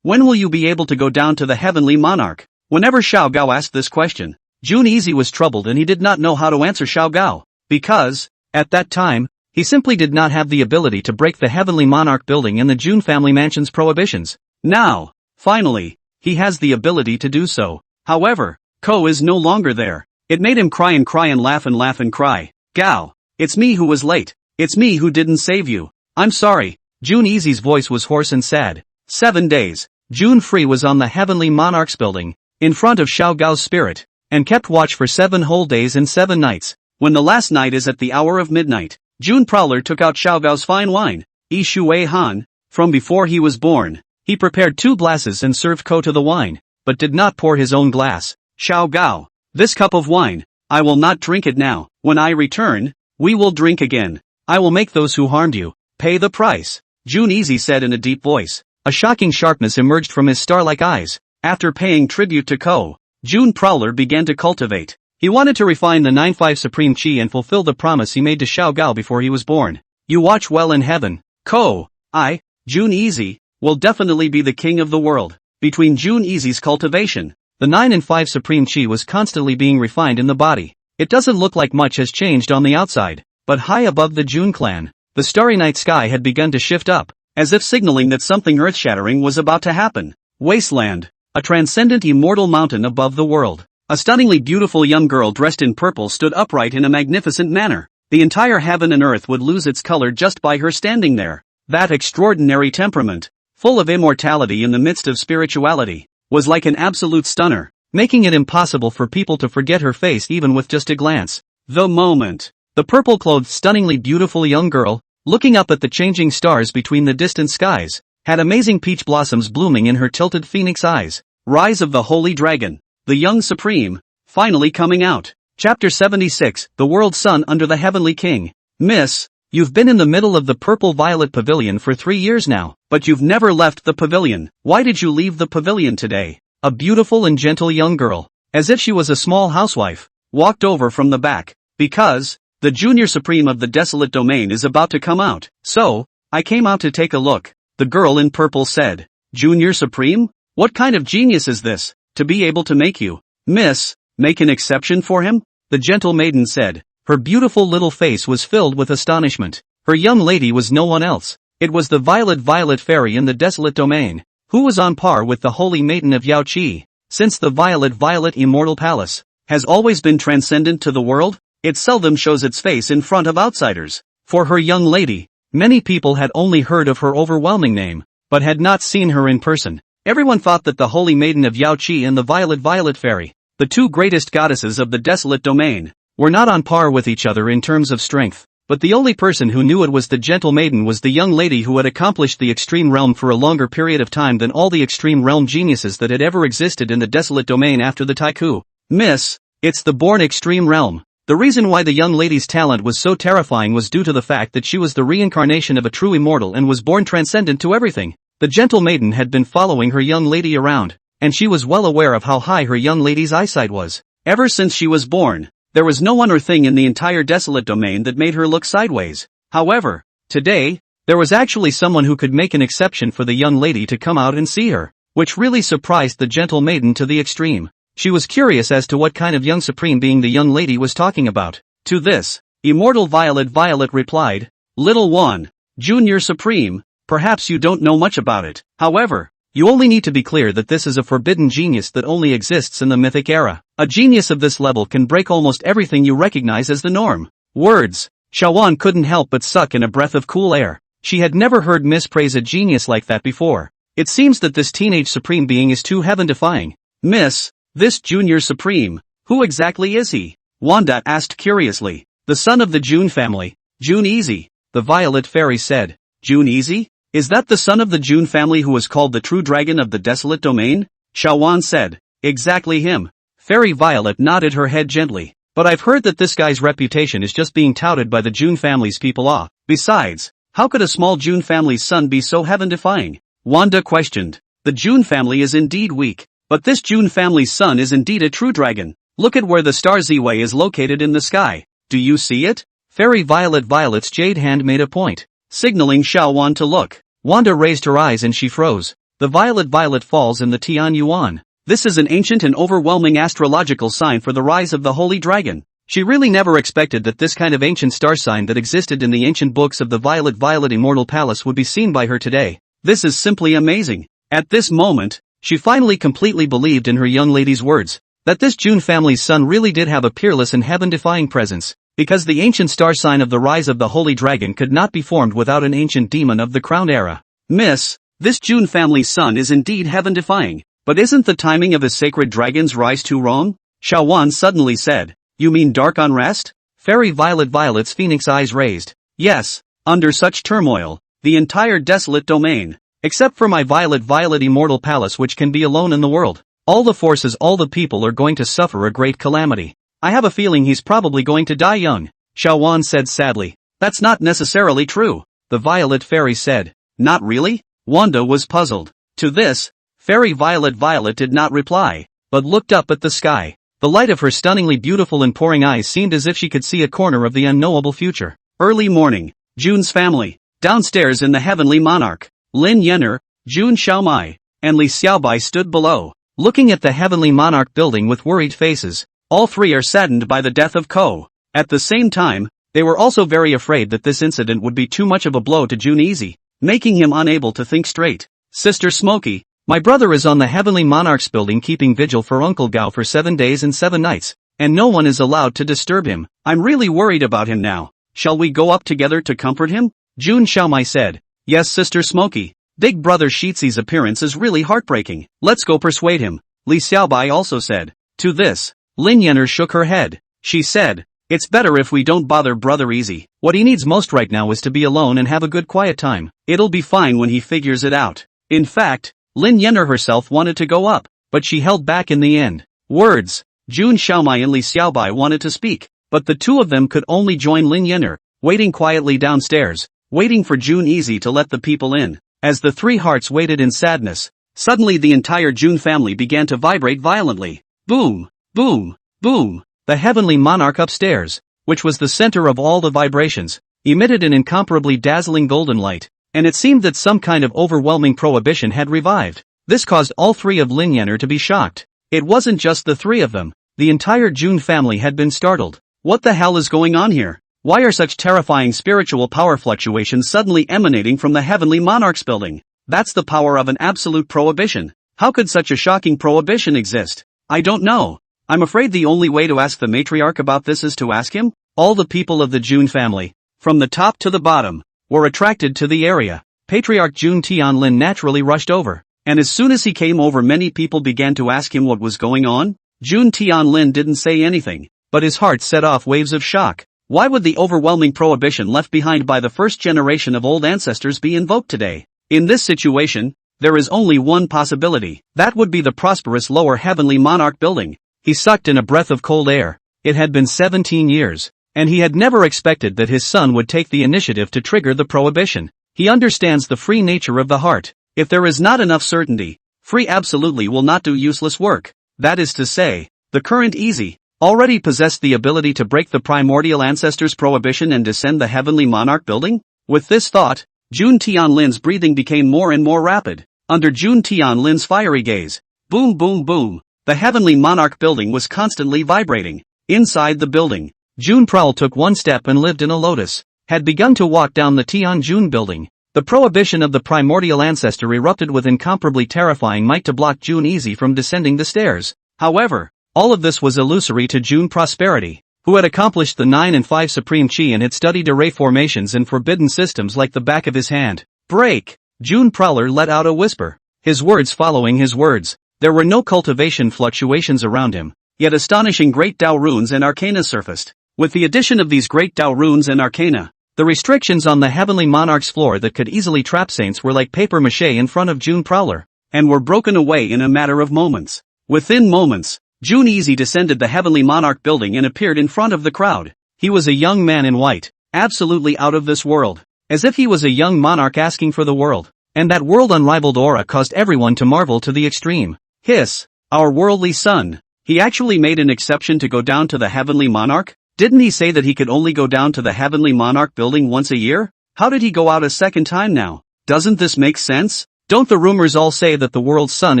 when will you be able to go down to the Heavenly Monarch? Whenever Xiaogao asked this question, June Easy was troubled and he did not know how to answer Xiaogao. Because, at that time, he simply did not have the ability to break the Heavenly Monarch building and the June family mansion's prohibitions. Now, finally, he has the ability to do so. However, Ko is no longer there. It made him cry and laugh and cry. Gao, it's me who was late. It's me who didn't save you. I'm sorry. June Easy's voice was hoarse and sad. 7 days. June Free was on the Heavenly Monarch's building, in front of Xiaogao's spirit, and kept watch for 7 whole days and 7 nights. When the last night is at the hour of midnight, June Prowler took out Xiaogao's fine wine, Yi Shui Han, from before he was born. He prepared 2 glasses and served Ko to the wine, but did not pour his own glass. Xiaogao, this cup of wine, I will not drink it now. When I return, we will drink again. I will make those who harmed you pay the price. June Easy said in a deep voice. A shocking sharpness emerged from his star-like eyes. After paying tribute to Ko, June Prowler began to cultivate. He wanted to refine the 9-5 Supreme Chi and fulfill the promise he made to Xiaogao before he was born. You watch well in heaven. Ko, I, June Easy, will definitely be the king of the world. Between June Easy's cultivation, the 9 and 5 Supreme Chi was constantly being refined in the body. It doesn't look like much has changed on the outside, but high above the June clan, the starry night sky had begun to shift up, as if signaling that something earth-shattering was about to happen. Wasteland, a transcendent immortal mountain above the world. A stunningly beautiful young girl dressed in purple stood upright in a magnificent manner. The entire heaven and earth would lose its color just by her standing there. That extraordinary temperament, full of immortality in the midst of spirituality, was like an absolute stunner, making it impossible for people to forget her face even with just a glance. The moment. The purple-clothed stunningly beautiful young girl, looking up at the changing stars between the distant skies, had amazing peach blossoms blooming in her tilted phoenix eyes. Rise of the Holy Dragon. The Young Supreme, finally coming out. Chapter 76, The World's Sun Under the Heavenly King. Miss, you've been in the middle of the purple-violet pavilion for 3 years now, but you've never left the pavilion. Why did you leave the pavilion today? A beautiful and gentle young girl, as if she was a small housewife, walked over from the back. Because the Junior Supreme of the Desolate Domain is about to come out. So, I came out to take a look, the girl in purple said. Junior Supreme? What kind of genius is this, to be able to make you, Miss, make an exception for him? The gentle maiden said. Her beautiful little face was filled with astonishment. Her young lady was no one else. It was the Violet Fairy in the Desolate Domain, who was on par with the Holy Maiden of Yao Qi. Since the Violet Immortal Palace has always been transcendent to the world, it seldom shows its face in front of outsiders. For her young lady, many people had only heard of her overwhelming name, but had not seen her in person. Everyone thought that the Holy Maiden of Yao Qi and the Violet Fairy, the 2 greatest goddesses of the Desolate Domain, were not on par with each other in terms of strength. But the only person who knew it was the gentle maiden was the young lady who had accomplished the Extreme Realm for a longer period of time than all the Extreme Realm geniuses that had ever existed in the Desolate Domain after the Taiku. Miss, it's the born Extreme Realm. The reason why the young lady's talent was so terrifying was due to the fact that she was the reincarnation of a true immortal and was born transcendent to everything. The gentle maiden had been following her young lady around, and she was well aware of how high her young lady's eyesight was. Ever since she was born, there was no one or thing in the entire Desolate Domain that made her look sideways. However, today, There was actually someone who could make an exception for the young lady to come out and see her, which really surprised the gentle maiden to the extreme. She was curious as to what kind of young supreme being the young lady was talking about. To this, Immortal Violet replied, "Little one, Junior Supreme, perhaps you don't know much about it. However, you only need to be clear that this is a forbidden genius that only exists in the mythic era. A genius of this level can break almost everything you recognize as the norm." Words. Shawan couldn't help but suck in a breath of cool air. She had never heard Miss praise a genius like that before. It seems that this teenage supreme being is too heaven-defying. "Miss, this Junior Supreme, who exactly is he?" Wanda asked curiously. "The son of the June family, June Easy," the Violet Fairy said. "June Easy? Is that the son of the June family who was called the true dragon of the desolate domain?" Shawan said. "Exactly him." Fairy Violet nodded her head gently. "But I've heard that this guy's reputation is just being touted by the June family's people. Besides, how could a small June family's son be so heaven-defying?" Wanda questioned. "The June family is indeed weak, but this June family's son is indeed a true dragon. Look at where the star Z-Way is located in the sky. Do you see it?" Fairy Violet's jade hand made a point, signaling Shawan to look. Wanda raised her eyes and she froze. The Violet falls in the Tian Yuan. This is an ancient and overwhelming astrological sign for the rise of the Holy Dragon. She really never expected that this kind of ancient star sign that existed in the ancient books of the Violet Immortal Palace would be seen by her today. This is simply amazing. At this moment, she finally completely believed in her young lady's words, that this June family's son really did have a peerless and heaven-defying presence, because the ancient star sign of the rise of the Holy Dragon could not be formed without an ancient demon of the crowned era. "Miss, this June family's son is indeed heaven-defying. But isn't the timing of his sacred dragon's rise too wrong?" Shawan suddenly said. "You mean dark unrest?" Fairy Violet's phoenix eyes raised. "Yes, under such turmoil, the entire desolate domain, except for my Violet Immortal Palace which can be alone in the world. All the forces, all the people are going to suffer a great calamity. I have a feeling he's probably going to die young," Shawan said sadly. "That's not necessarily true," the Violet Fairy said. "Not really?" Wanda was puzzled. To this, Fairy Violet did not reply, but looked up at the sky. The light of her stunningly beautiful and pouring eyes seemed as if she could see a corner of the unknowable future. Early morning, June's family, downstairs in the Heavenly Monarch. Lin Yenner, June Xiaomai, and Li Xiaobai stood below, looking at the Heavenly Monarch building with worried faces. All three are saddened by the death of Ko. At the same time, they were also very afraid that this incident would be too much of a blow to June Easy, making him unable to think straight. "Sister Smokey, my brother is on the Heavenly Monarch's building keeping vigil for Uncle Gao for 7 days and 7 nights, and no one is allowed to disturb him. I'm really worried about him now. Shall we go up together to comfort him?" June Xiaomai said. "Yes, Sister Smokey. Big brother Shizi's appearance is really heartbreaking. Let's go persuade him," Li Xiaobai also said. To this, Lin Yenner shook her head. She said, "It's better if we don't bother Brother Easy. What he needs most right now is to be alone and have a good quiet time. It'll be fine when he figures it out." In fact, Lin Yenner herself wanted to go up, but she held back in the end. Words. June Xiaomai and Li Xiaobai wanted to speak, but the two of them could only join Lin Yenner, waiting quietly downstairs, waiting for June Easy to let the people in. As the three hearts waited in sadness, suddenly the entire June family began to vibrate violently. Boom, boom, boom. The Heavenly Monarch upstairs, which was the center of all the vibrations, emitted an incomparably dazzling golden light, and it seemed that some kind of overwhelming prohibition had revived. This caused all three of Lin Yenner to be shocked. It wasn't just the three of them. The entire June family had been startled. What the hell is going on here? Why are such terrifying spiritual power fluctuations suddenly emanating from the Heavenly Monarch's building? That's the power of an absolute prohibition. How could such a shocking prohibition exist? I don't know. I'm afraid the only way to ask the matriarch about this is to ask him. All the people of the June family, from the top to the bottom, were attracted to the area. Patriarch June Tianlin naturally rushed over, and as soon as he came over many people began to ask him what was going on. June Tianlin didn't say anything, but his heart set off waves of shock. Why would the overwhelming prohibition left behind by the first generation of old ancestors be invoked today? In this situation, there is only one possibility. That would be the prosperous lower Heavenly Monarch building. He sucked in a breath of cold air. It had been 17 years, and he had never expected that his son would take the initiative to trigger the prohibition. He understands the free nature of the heart. If there is not enough certainty, free absolutely will not do useless work. That is to say, the current Easy already possessed the ability to break the primordial ancestors' prohibition and descend the Heavenly Monarch building. With this thought, Jun Tianlin's breathing became more and more rapid. Under Jun Tianlin's fiery gaze, boom boom boom, the heavenly monarch building was constantly vibrating. Inside the building, Jun Prowl took one step and lived in a lotus, had begun to walk down the Tianjun building. The prohibition of the primordial ancestor erupted with incomparably terrifying might to block Jun Easy from descending the stairs. However, all of this was illusory to Jun Prosperity, who had accomplished the 9 and 5 supreme chi and had studied array formations and forbidden systems like the back of his hand. Break! Jun Prowler let out a whisper, his words following his words. There were no cultivation fluctuations around him, yet astonishing great Dao runes and arcana surfaced. With the addition of these great Dao runes and arcana, the restrictions on the heavenly monarch's floor that could easily trap saints were like paper mache in front of Jun Prowler, and were broken away in a matter of moments. Within moments, Jun Easy descended the heavenly monarch building and appeared in front of the crowd. He was a young man in white, absolutely out of this world, as if he was a young monarch asking for the world. And that world unrivaled aura caused everyone to marvel to the extreme. Hiss, our worldly son. He actually made an exception to go down to the heavenly monarch? Didn't he say that he could only go down to the heavenly monarch building once a year? How did he go out a second time now? Doesn't this make sense? Don't the rumors all say that the world's son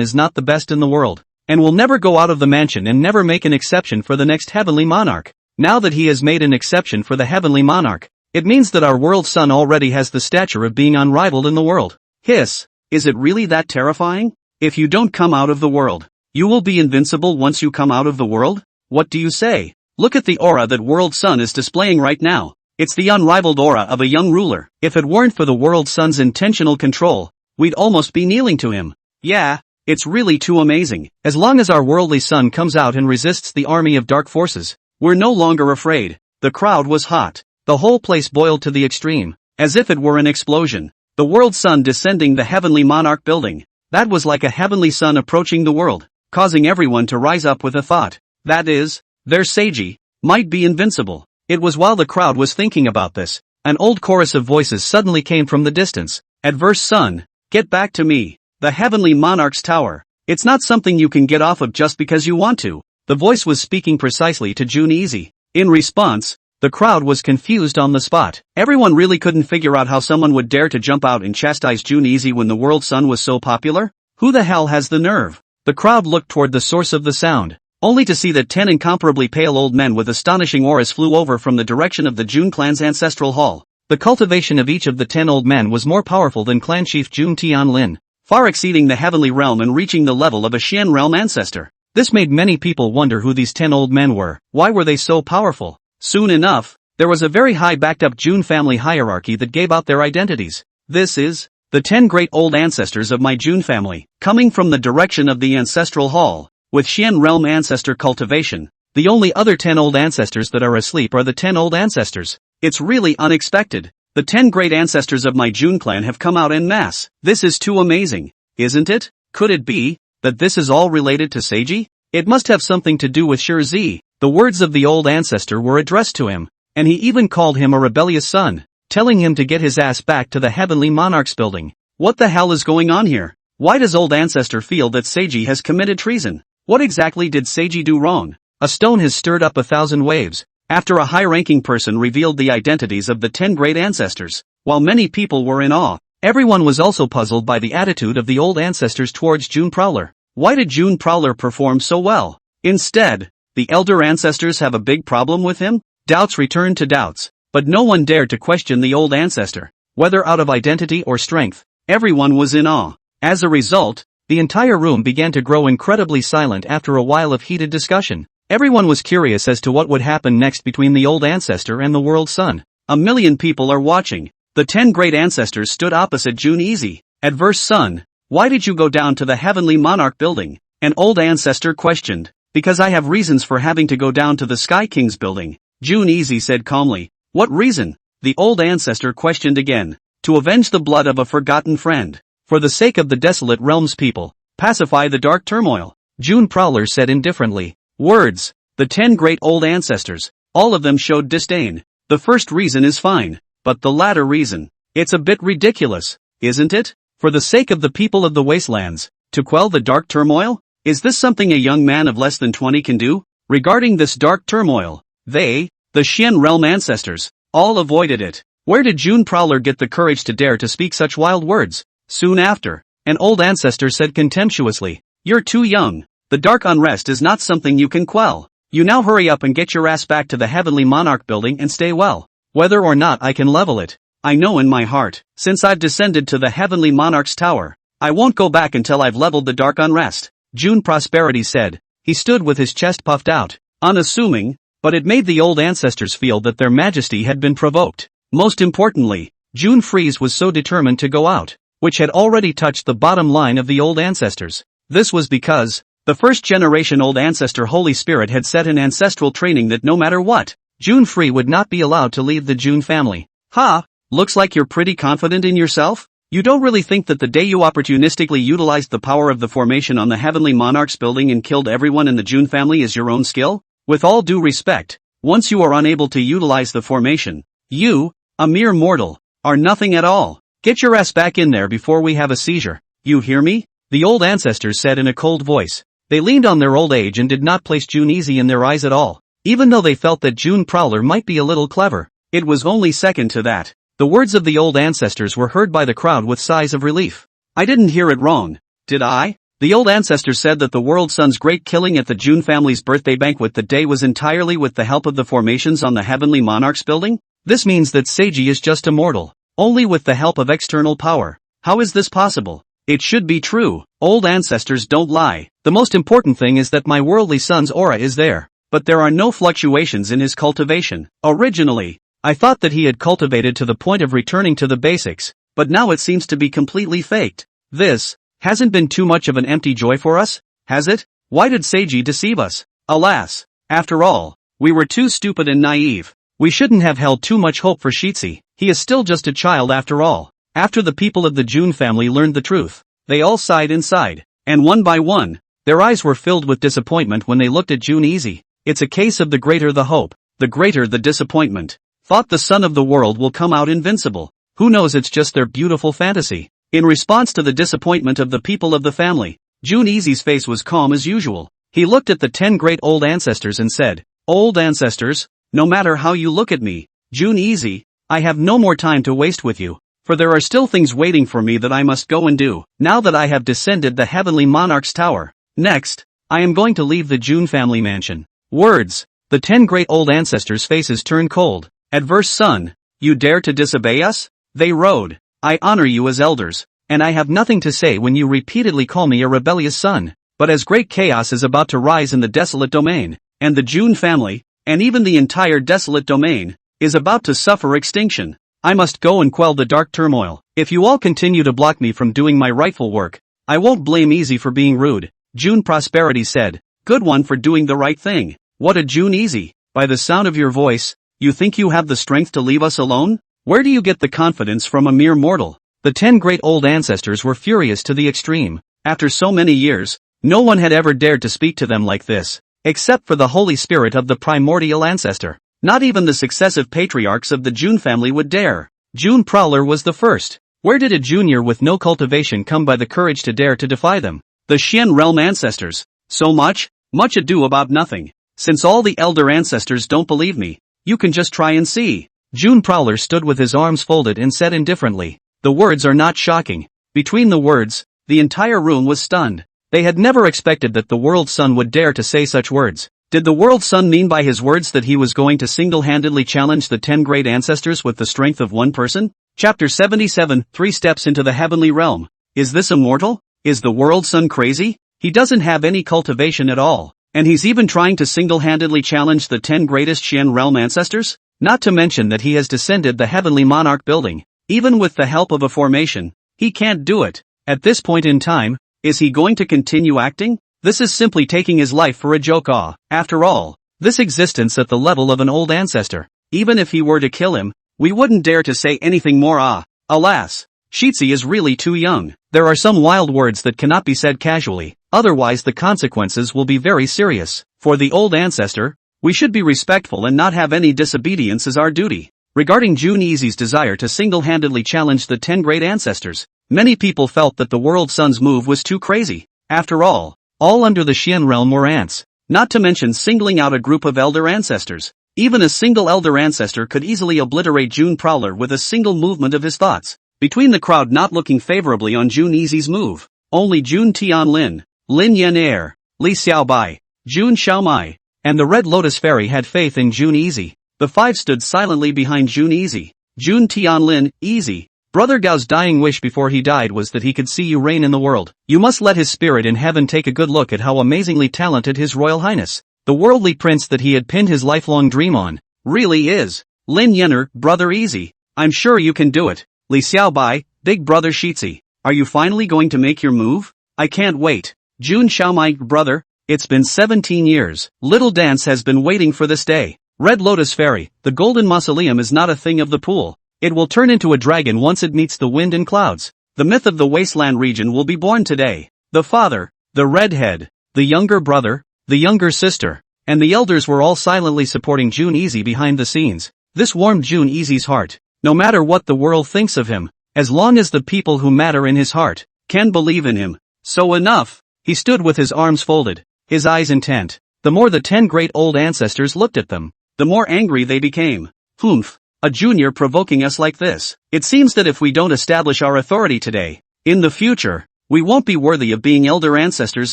is not the best in the world, and will never go out of the mansion and never make an exception for the next heavenly monarch? Now that he has made an exception for the heavenly monarch, it means that our world's son already has the stature of being unrivaled in the world. Hiss, is it really that terrifying? If you don't come out of the world, you will be invincible once you come out of the world? What do you say? Look at the aura that World Sun is displaying right now. It's the unrivaled aura of a young ruler. If it weren't for the World Sun's intentional control, we'd almost be kneeling to him. Yeah, it's really too amazing. As long as our worldly son comes out and resists the army of dark forces, we're no longer afraid. The crowd was hot. The whole place boiled to the extreme, as if it were an explosion. The World Sun descending the heavenly monarch building. That was like a heavenly sun approaching the world, causing everyone to rise up with a thought. That is, their Seiji might be invincible. It was while the crowd was thinking about this, an old chorus of voices suddenly came from the distance. Adverse Sun, get back to me. The heavenly monarch's tower. It's not something you can get off of just because you want to. The voice was speaking precisely to Jun Easy. In response, the crowd was confused on the spot. Everyone really couldn't figure out how someone would dare to jump out and chastise Jun Easy when the World Sun was so popular. Who the hell has the nerve? The crowd looked toward the source of the sound, only to see that 10 incomparably pale old men with astonishing auras flew over from the direction of the Jun clan's ancestral hall. The cultivation of each of the 10 old men was more powerful than clan chief Jun Tianlin, far exceeding the heavenly realm and reaching the level of a Xian realm ancestor. This made many people wonder who these 10 old men were. Why were they so powerful? Soon enough, there was a very high backed-up Jun family hierarchy that gave out their identities. This is the 10 great old ancestors of my Jun family, coming from the direction of the ancestral hall. With Xian realm ancestor cultivation, the only other 10 old ancestors that are asleep are the 10 old ancestors. It's really unexpected. The 10 great ancestors of my Jun clan have come out en masse. This is too amazing, isn't it? Could it be that this is all related to Seiji? It must have something to do with Shi. The words of the old ancestor were addressed to him, and he even called him a rebellious son, telling him to get his ass back to the heavenly monarch's building. What the hell is going on here? Why does old ancestor feel that Seiji has committed treason? What exactly did Seiji do wrong? A stone has stirred up 1,000 waves, after a high-ranking person revealed the identities of the 10 great ancestors. While many people were in awe, everyone was also puzzled by the attitude of the old ancestors towards Jun Prowler. Why did Jun Prowler perform so well? Instead, the elder ancestors have a big problem with him? Doubts returned to doubts, but no one dared to question the old ancestor, whether out of identity or strength. Everyone was in awe. As a result, the entire room began to grow incredibly silent after a while of heated discussion. Everyone was curious as to what would happen next between the old ancestor and the World Sun. 1 million people are watching. The 10 great ancestors stood opposite Jun Easy. Adverse Sun, why did you go down to the heavenly monarch building? An old ancestor questioned. Because I have reasons for having to go down to the Sky King's building, Jun Easy said calmly. What reason? The old ancestor questioned again. To avenge the blood of a forgotten friend. For the sake of the desolate realm's people, pacify the dark turmoil, Jun Prowler said indifferently. Words. The 10 great old ancestors, all of them showed disdain. The first reason is fine, but the latter reason, it's a bit ridiculous, isn't it? For the sake of the people of the wastelands, to quell the dark turmoil? Is this something a young man of less than 20 can do? Regarding this dark turmoil, they, the Xian realm ancestors, all avoided it. Where did June Prowler get the courage to dare to speak such wild words? Soon after, an old ancestor said contemptuously, "You're too young. The dark unrest is not something you can quell. You now hurry up and get your ass back to the Heavenly Monarch building and stay well. Whether or not I can level it, I know in my heart, since I've descended to the Heavenly Monarch's tower, I won't go back until I've leveled the dark unrest," June Prosperity said. He stood with his chest puffed out, unassuming, but it made the old ancestors feel that their majesty had been provoked. Most importantly, June Freeze was so determined to go out, which had already touched the bottom line of the old ancestors. This was because the first generation old ancestor Holy Spirit had set in ancestral training that no matter what, June Free would not be allowed to leave the June family. Ha! Looks like you're pretty confident in yourself? You don't really think that the day you opportunistically utilized the power of the formation on the Heavenly Monarch's building and killed everyone in the June family is your own skill? With all due respect, once you are unable to utilize the formation, you, a mere mortal, are nothing at all. Get your ass back in there before we have a seizure. You hear me? The old ancestors said in a cold voice. They leaned on their old age and did not place June Easy in their eyes at all, even though they felt that June Prowler might be a little clever. It was only second to that. The words of the old ancestors were heard by the crowd with sighs of relief. I didn't hear it wrong, did I? The old ancestor said that the world son's great killing at the June family's birthday banquet that day was entirely with the help of the formations on the Heavenly Monarch's building? This means that Seiji is just a mortal, only with the help of external power. How is this possible? It should be true. Old ancestors don't lie. The most important thing is that my worldly son's aura is there, but there are no fluctuations in his cultivation. Originally, I thought that he had cultivated to the point of returning to the basics, but now it seems to be completely faked. This hasn't been too much of an empty joy for us, has it? Why did Seiji deceive us? Alas, after all, we were too stupid and naive. We shouldn't have held too much hope for Shitsi. He is still just a child after all. After the people of the June family learned the truth, they all sighed inside, and one by one, their eyes were filled with disappointment when they looked at June Easy. It's a case of the greater the hope, the greater the disappointment. Thought the son of the world will come out invincible. Who knows, it's just their beautiful fantasy. In response to the disappointment of the people of the family, June Easy's face was calm as usual. He looked at the 10 great old ancestors and said, "Old ancestors, no matter how you look at me, June Easy, I have no more time to waste with you, for there are still things waiting for me that I must go and do, now that I have descended the Heavenly Monarch's tower. Next, I am going to leave the June family mansion." Words. The 10 great old ancestors' faces turned cold. Adverse son, you dare to disobey us? They rode. I honor you as elders, and I have nothing to say when you repeatedly call me a rebellious son. But as great chaos is about to rise in the desolate domain, and the June family, and even the entire desolate domain, is about to suffer extinction, I must go and quell the dark turmoil. If you all continue to block me from doing my rightful work, I won't blame Easy for being rude, June Prosperity said. Good one for doing the right thing. What a June Easy. By the sound of your voice, you think you have the strength to leave us alone? Where do you get the confidence from, a mere mortal? The 10 great old ancestors were furious to the extreme. After so many years, no one had ever dared to speak to them like this, except for the Holy Spirit of the primordial ancestor. Not even the successive patriarchs of the June family would dare. June Prowler was the first. Where did a junior with no cultivation come by the courage to dare to defy them? The Xian realm ancestors. So much ado about nothing. Since all the elder ancestors don't believe me, you can just try and see. June Prowler stood with his arms folded and said indifferently, "The words are not shocking." Between the words, the entire room was stunned. They had never expected that the world's son would dare to say such words. Did the world's son mean by his words that he was going to single-handedly challenge the 10 great ancestors with the strength of one person? Chapter 77, 3 Steps into the Heavenly Realm. Is this immortal? Is the world's son crazy? He doesn't have any cultivation at all. And he's even trying to single-handedly challenge the 10 greatest Xian realm ancestors? Not to mention that he has descended the Heavenly Monarch building. Even with the help of a formation, he can't do it. At this point in time, is he going to continue acting? This is simply taking his life for a joke. After all, this existence at the level of an old ancestor. Even if he were to kill him, we wouldn't dare to say anything more. Alas, Shitsi is really too young. There are some wild words that cannot be said casually, otherwise the consequences will be very serious. For the old ancestor, we should be respectful and not have any disobedience as our duty. Regarding June Easy's desire to single-handedly challenge the 10 great ancestors, many people felt that the world's son's move was too crazy. After all under the Xian realm were ants, not to mention singling out a group of elder ancestors. Even a single elder ancestor could easily obliterate June Prowler with a single movement of his thoughts. Between the crowd not looking favorably on June Easy's move, only June Tianlin, Lin Yen Air, Li Xiaobai, June Xiaomai, and the Red Lotus Fairy had faith in June Easy. The five stood silently behind June Easy. June Tianlin, Easy. Brother Gao's dying wish before he died was that he could see you reign in the world. You must let his spirit in heaven take a good look at how amazingly talented His Royal Highness, the worldly prince that he had pinned his lifelong dream on, really is. Lin Yenner, Brother Easy. I'm sure you can do it. Li Xiaobai, Big Brother Shitzi. Are you finally going to make your move? I can't wait. June Xiaomai, Brother. It's been 17 years. Little Dance has been waiting for this day. Red Lotus Fairy, the golden mausoleum is not a thing of the pool. It will turn into a dragon once it meets the wind and clouds. The myth of the wasteland region will be born today. The father, the redhead, the younger brother, the younger sister, and the elders were all silently supporting June Easy behind the scenes. This warmed June Easy's heart. No matter what the world thinks of him, as long as the people who matter in his heart can believe in him. So enough. He stood with his arms folded, his eyes intent. The more the 10 great old ancestors looked at them, the more angry they became. Humph. A junior provoking us like this. It seems that if we don't establish our authority today, in the future, we won't be worthy of being elder ancestors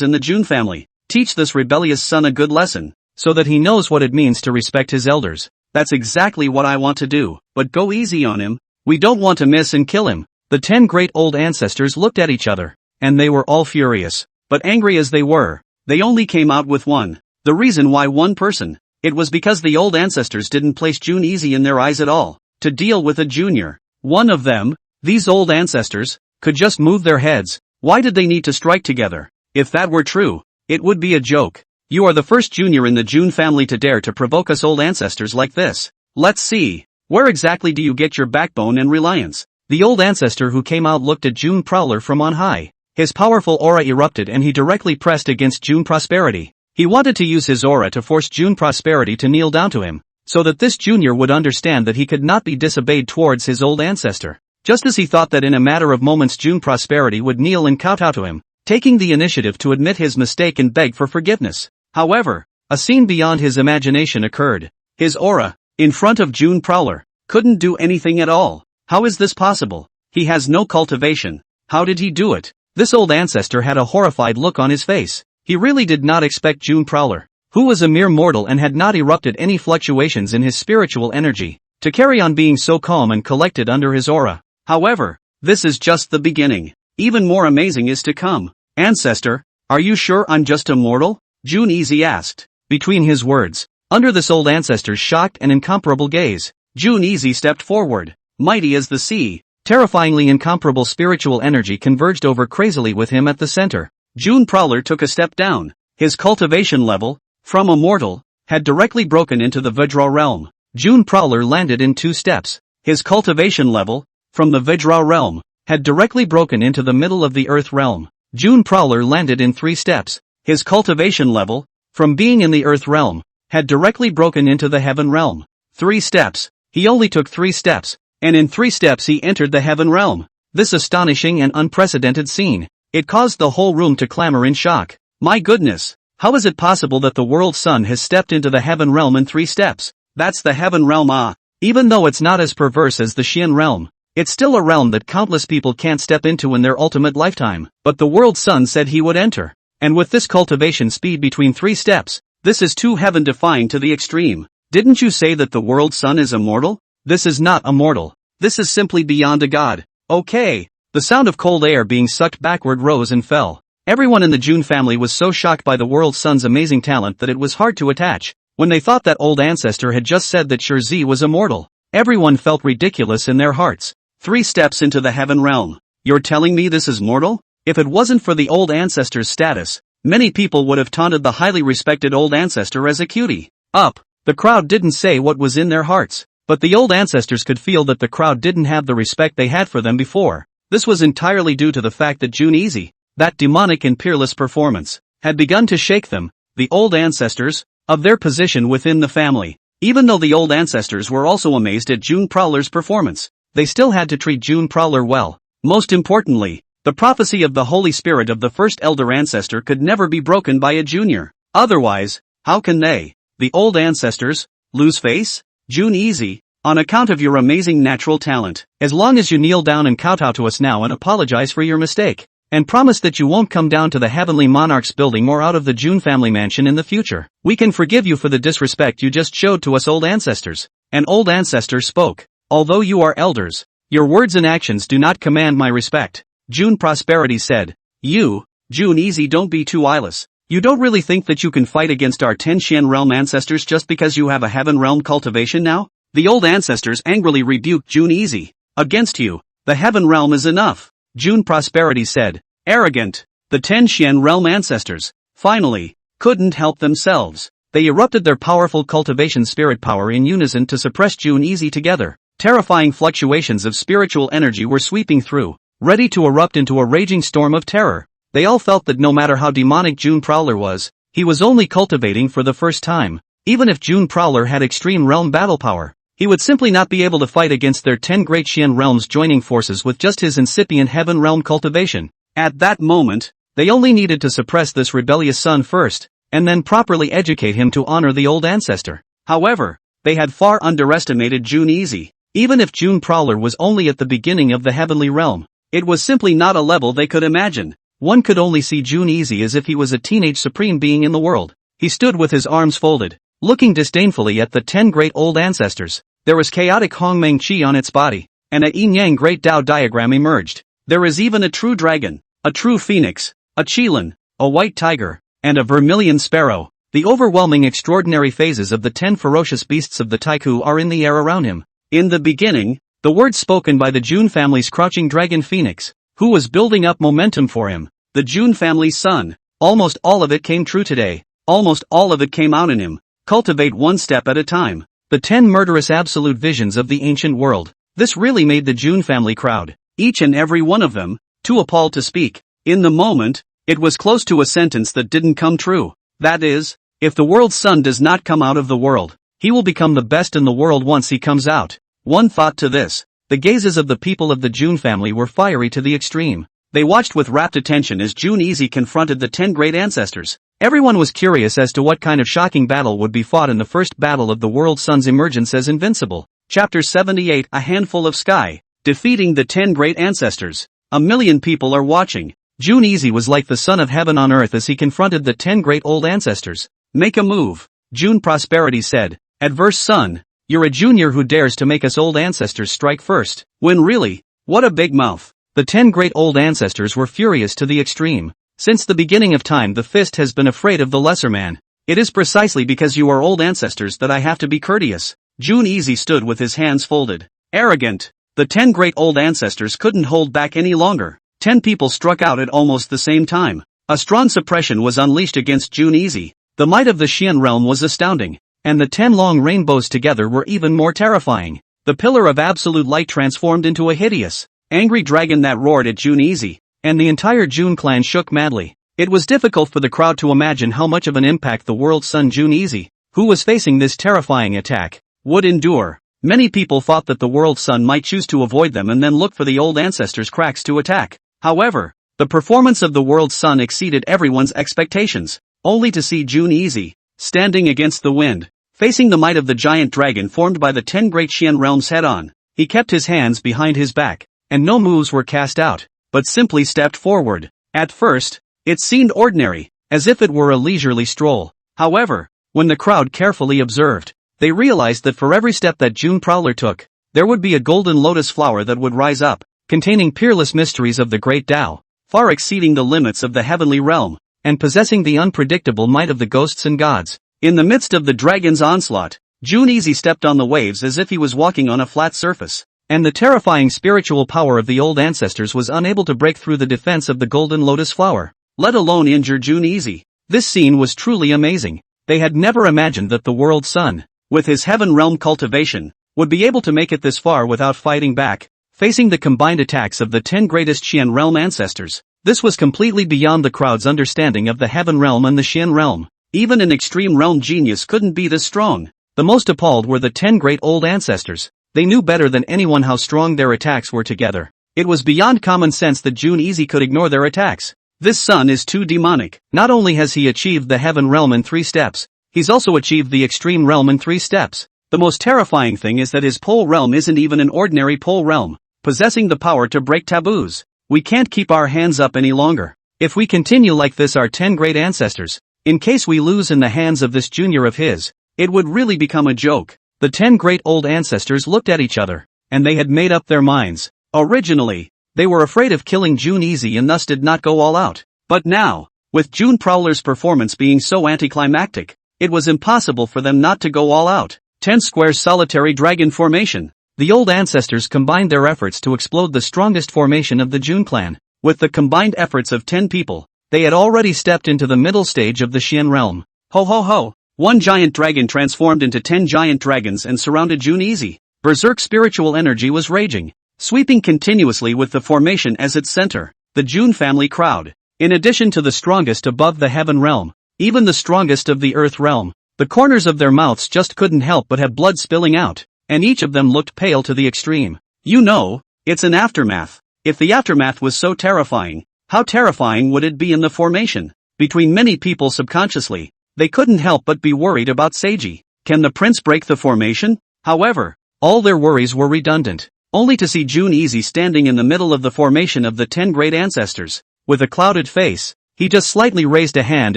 in the June family. Teach this rebellious son a good lesson, so that he knows what it means to respect his elders. That's exactly what I want to do, but go easy on him. We don't want to miss and kill him. The 10 great old ancestors looked at each other, and they were all furious. But angry as they were, they only came out with one. The reason why one person. It was because the old ancestors didn't place June Easy in their eyes at all, to deal with a junior. One of them, these old ancestors, could just move their heads. Why did they need to strike together? If that were true, it would be a joke. You are the first junior in the June family to dare to provoke us old ancestors like this. Let's see. Where exactly do you get your backbone and reliance? The old ancestor who came out looked at June Prowler from on high. His powerful aura erupted and he directly pressed against June Prosperity. He wanted to use his aura to force June Prosperity to kneel down to him, so that this junior would understand that he could not be disobeyed towards his old ancestor. Just as he thought that in a matter of moments June Prosperity would kneel and kowtow to him, taking the initiative to admit his mistake and beg for forgiveness. However, a scene beyond his imagination occurred. His aura, in front of June Prowler, couldn't do anything at all. How is this possible? He has no cultivation. How did he do it? This old ancestor had a horrified look on his face. He really did not expect June Prowler, who was a mere mortal and had not erupted any fluctuations in his spiritual energy, to carry on being so calm and collected under his aura. However, this is just the beginning. Even more amazing is to come. Ancestor, are you sure I'm just a mortal? June Easy asked. Between his words, under this old ancestor's shocked and incomparable gaze, June Easy stepped forward. Mighty as the sea, terrifyingly incomparable spiritual energy converged over crazily with him at the center. June Prowler took a step down. His cultivation level, from a mortal, had directly broken into the Vajra realm. June Prowler landed in 2 steps. His cultivation level, from the Vajra realm, had directly broken into the middle of the Earth realm. June Prowler landed in 3 steps. His cultivation level, from being in the Earth realm, had directly broken into the Heaven realm. 3 steps. He only took 3 steps, and in 3 steps he entered the Heaven realm. This astonishing and unprecedented scene. It caused the whole room to clamor in shock. My goodness, how is it possible that the world's son has stepped into the Heaven realm in 3 steps? That's the Heaven realm. Even though it's not as perverse as the Xian realm, it's still a realm that countless people can't step into in their ultimate lifetime. But the world's son said he would enter. And with this cultivation speed between 3 steps, this is too heaven-defying to the extreme. Didn't you say that the world's son is immortal? This is not a mortal. This is simply beyond a god. Okay. The sound of cold air being sucked backward rose and fell. Everyone in the June family was so shocked by the world's son's amazing talent that it was hard to attach. When they thought that old ancestor had just said that Shirzi was immortal, everyone felt ridiculous in their hearts. 3 steps into the Heaven realm. You're telling me this is mortal? If it wasn't for the old ancestor's status, many people would have taunted the highly respected old ancestor as a cutie. Up. The crowd didn't say what was in their hearts, but the old ancestors could feel that the crowd didn't have the respect they had for them before. This was entirely due to the fact that June Easy, that demonic and peerless performance, had begun to shake them, the old ancestors, of their position within the family. Even though the old ancestors were also amazed at June Prowler's performance, they still had to treat June Prowler well. Most importantly, the prophecy of the Holy Spirit of the first elder ancestor could never be broken by a junior. Otherwise, how can they, the old ancestors, Lose face? June Easy, on account of your amazing natural talent. As long as you kneel down and kowtow to us now and apologize for your mistake. And promise that you won't come down to the Heavenly Monarch's building or out of the June family mansion in the future. We can forgive you for the disrespect you just showed to us old ancestors. An old ancestor spoke. Although you are elders, your words and actions do not command my respect. June Prosperity said. You, June Easy, don't be too eyeless. You don't really think that you can fight against our 10 Xian realm ancestors just because you have a heaven realm cultivation now? The old ancestors angrily rebuked June Easy. Against you, the heaven realm is enough. June Prosperity said. Arrogant. The 10 Xian realm ancestors, finally, couldn't help themselves. They erupted their powerful cultivation spirit power in unison to suppress June Easy together. Terrifying fluctuations of spiritual energy were sweeping through, ready to erupt into a raging storm of terror. They all felt that no matter how demonic June Prowler was, he was only cultivating for the first time. Even if June Prowler had extreme realm battle power, he would simply not be able to fight against their 10 great Xian realms joining forces with just his incipient heaven realm cultivation. At that moment, they only needed to suppress this rebellious son first, and then properly educate him to honor the old ancestor. However, they had far underestimated June Easy. Even if June Prowler was only at the beginning of the heavenly realm, it was simply not a level they could imagine. One could only see June Easy as if he was a teenage supreme being in the world. He stood with his arms folded, looking disdainfully at the 10 great old ancestors. There was chaotic Hongmeng Qi on its body, and a yin-yang great Tao diagram emerged. There is even a true dragon, a true phoenix, a qilin, a white tiger, and a vermilion sparrow. The overwhelming extraordinary phases of the 10 ferocious beasts of the Taiku are in the air around him. In the beginning, the words spoken by the June family's crouching dragon phoenix, who was building up momentum for him, the June family's son. Almost all of it came true today. Almost all of it came out in him. Cultivate one step at a time. The 10 murderous absolute visions of the ancient world. This really made the June family crowd, each and every one of them, too appalled to speak. In the moment, it was close to a sentence that didn't come true. That is, if the world's son does not come out of the world, he will become the best in the world once he comes out. One thought to this. The gazes of the people of the June family were fiery to the extreme. They watched with rapt attention as June Easy confronted the 10 great ancestors. Everyone was curious as to what kind of shocking battle would be fought in the first battle of the world's son's emergence as invincible. Chapter 78. A handful of sky. Defeating the 10 great ancestors. A million people are watching. June Easy was like the son of heaven on earth as he confronted the 10 great old ancestors. Make a move. June Prosperity said. Adverse son, you're a junior who dares to make us old ancestors strike first. When really, what a big mouth. The 10 great old ancestors were furious to the extreme. Since the beginning of time the fist has been afraid of the lesser man. It is precisely because you are old ancestors that I have to be courteous. June Easy stood with his hands folded. Arrogant. The 10 great old ancestors couldn't hold back any longer. 10 people struck out at almost the same time. A strong suppression was unleashed against June Easy. The might of the Xian realm was astounding. And the 10 long rainbows together were even more terrifying. The pillar of absolute light transformed into a hideous, angry dragon that roared at June Easy. And the entire June clan shook madly. It was difficult for the crowd to imagine how much of an impact the world's son June Easy, who was facing this terrifying attack, would endure. Many people thought that the world's son might choose to avoid them and then look for the old ancestors' cracks to attack. However, the performance of the world's son exceeded everyone's expectations, only to see June Easy, standing against the wind, facing the might of the giant dragon formed by the 10 great Xian realms head-on. He kept his hands behind his back, and no moves were cast out, but simply stepped forward. At first, it seemed ordinary, as if it were a leisurely stroll. However, when the crowd carefully observed, they realized that for every step that June Prowler took, there would be a golden lotus flower that would rise up, containing peerless mysteries of the great Tao, far exceeding the limits of the heavenly realm, and possessing the unpredictable might of the ghosts and gods. In the midst of the dragon's onslaught, June Easy stepped on the waves as if he was walking on a flat surface. And the terrifying spiritual power of the old ancestors was unable to break through the defense of the golden lotus flower, let alone injure June Easy. This scene was truly amazing. They had never imagined that the world's son, with his heaven realm cultivation, would be able to make it this far without fighting back, facing the combined attacks of the 10 greatest Xian realm ancestors. This was completely beyond the crowd's understanding of the heaven realm and the Xian realm. Even an extreme realm genius couldn't be this strong. The most appalled were the 10 great old ancestors. They knew better than anyone how strong their attacks were together. It was beyond common sense that June Easy could ignore their attacks. This son is too demonic. Not only has he achieved the heaven realm in 3 steps, He's also achieved the extreme realm in 3 steps. The most terrifying thing is that his pole realm isn't even an ordinary pole realm, possessing the power to break taboos. We can't keep our hands up any longer. If we continue like this, our 10 great ancestors, in case we lose in the hands of this junior of his, it would really become a joke. The 10 great old ancestors looked at each other, and they had made up their minds. Originally, they were afraid of killing June easy and thus did not go all out. But now, with June Prowler's performance being so anticlimactic, it was impossible for them not to go all out. 10 squares solitary dragon formation. The old ancestors combined their efforts to explode the strongest formation of the June clan. With the combined efforts of 10 people, they had already stepped into the middle stage of the Xian realm. Ho ho ho! 1 giant dragon transformed into 10 giant dragons and surrounded June easy. Berserk spiritual energy was raging, sweeping continuously with the formation as its center. The June family crowd. In addition to the strongest above the heaven realm, even the strongest of the earth realm, the corners of their mouths just couldn't help but have blood spilling out, and each of them looked pale to the extreme. You know, it's an aftermath. If the aftermath was so terrifying, how terrifying would it be in the formation? Between many people subconsciously, they couldn't help but be worried about Seiji. Can the prince break the formation? However, all their worries were redundant, only to see June easy standing in the middle of the formation of the 10 great ancestors. With a clouded face, he just slightly raised a hand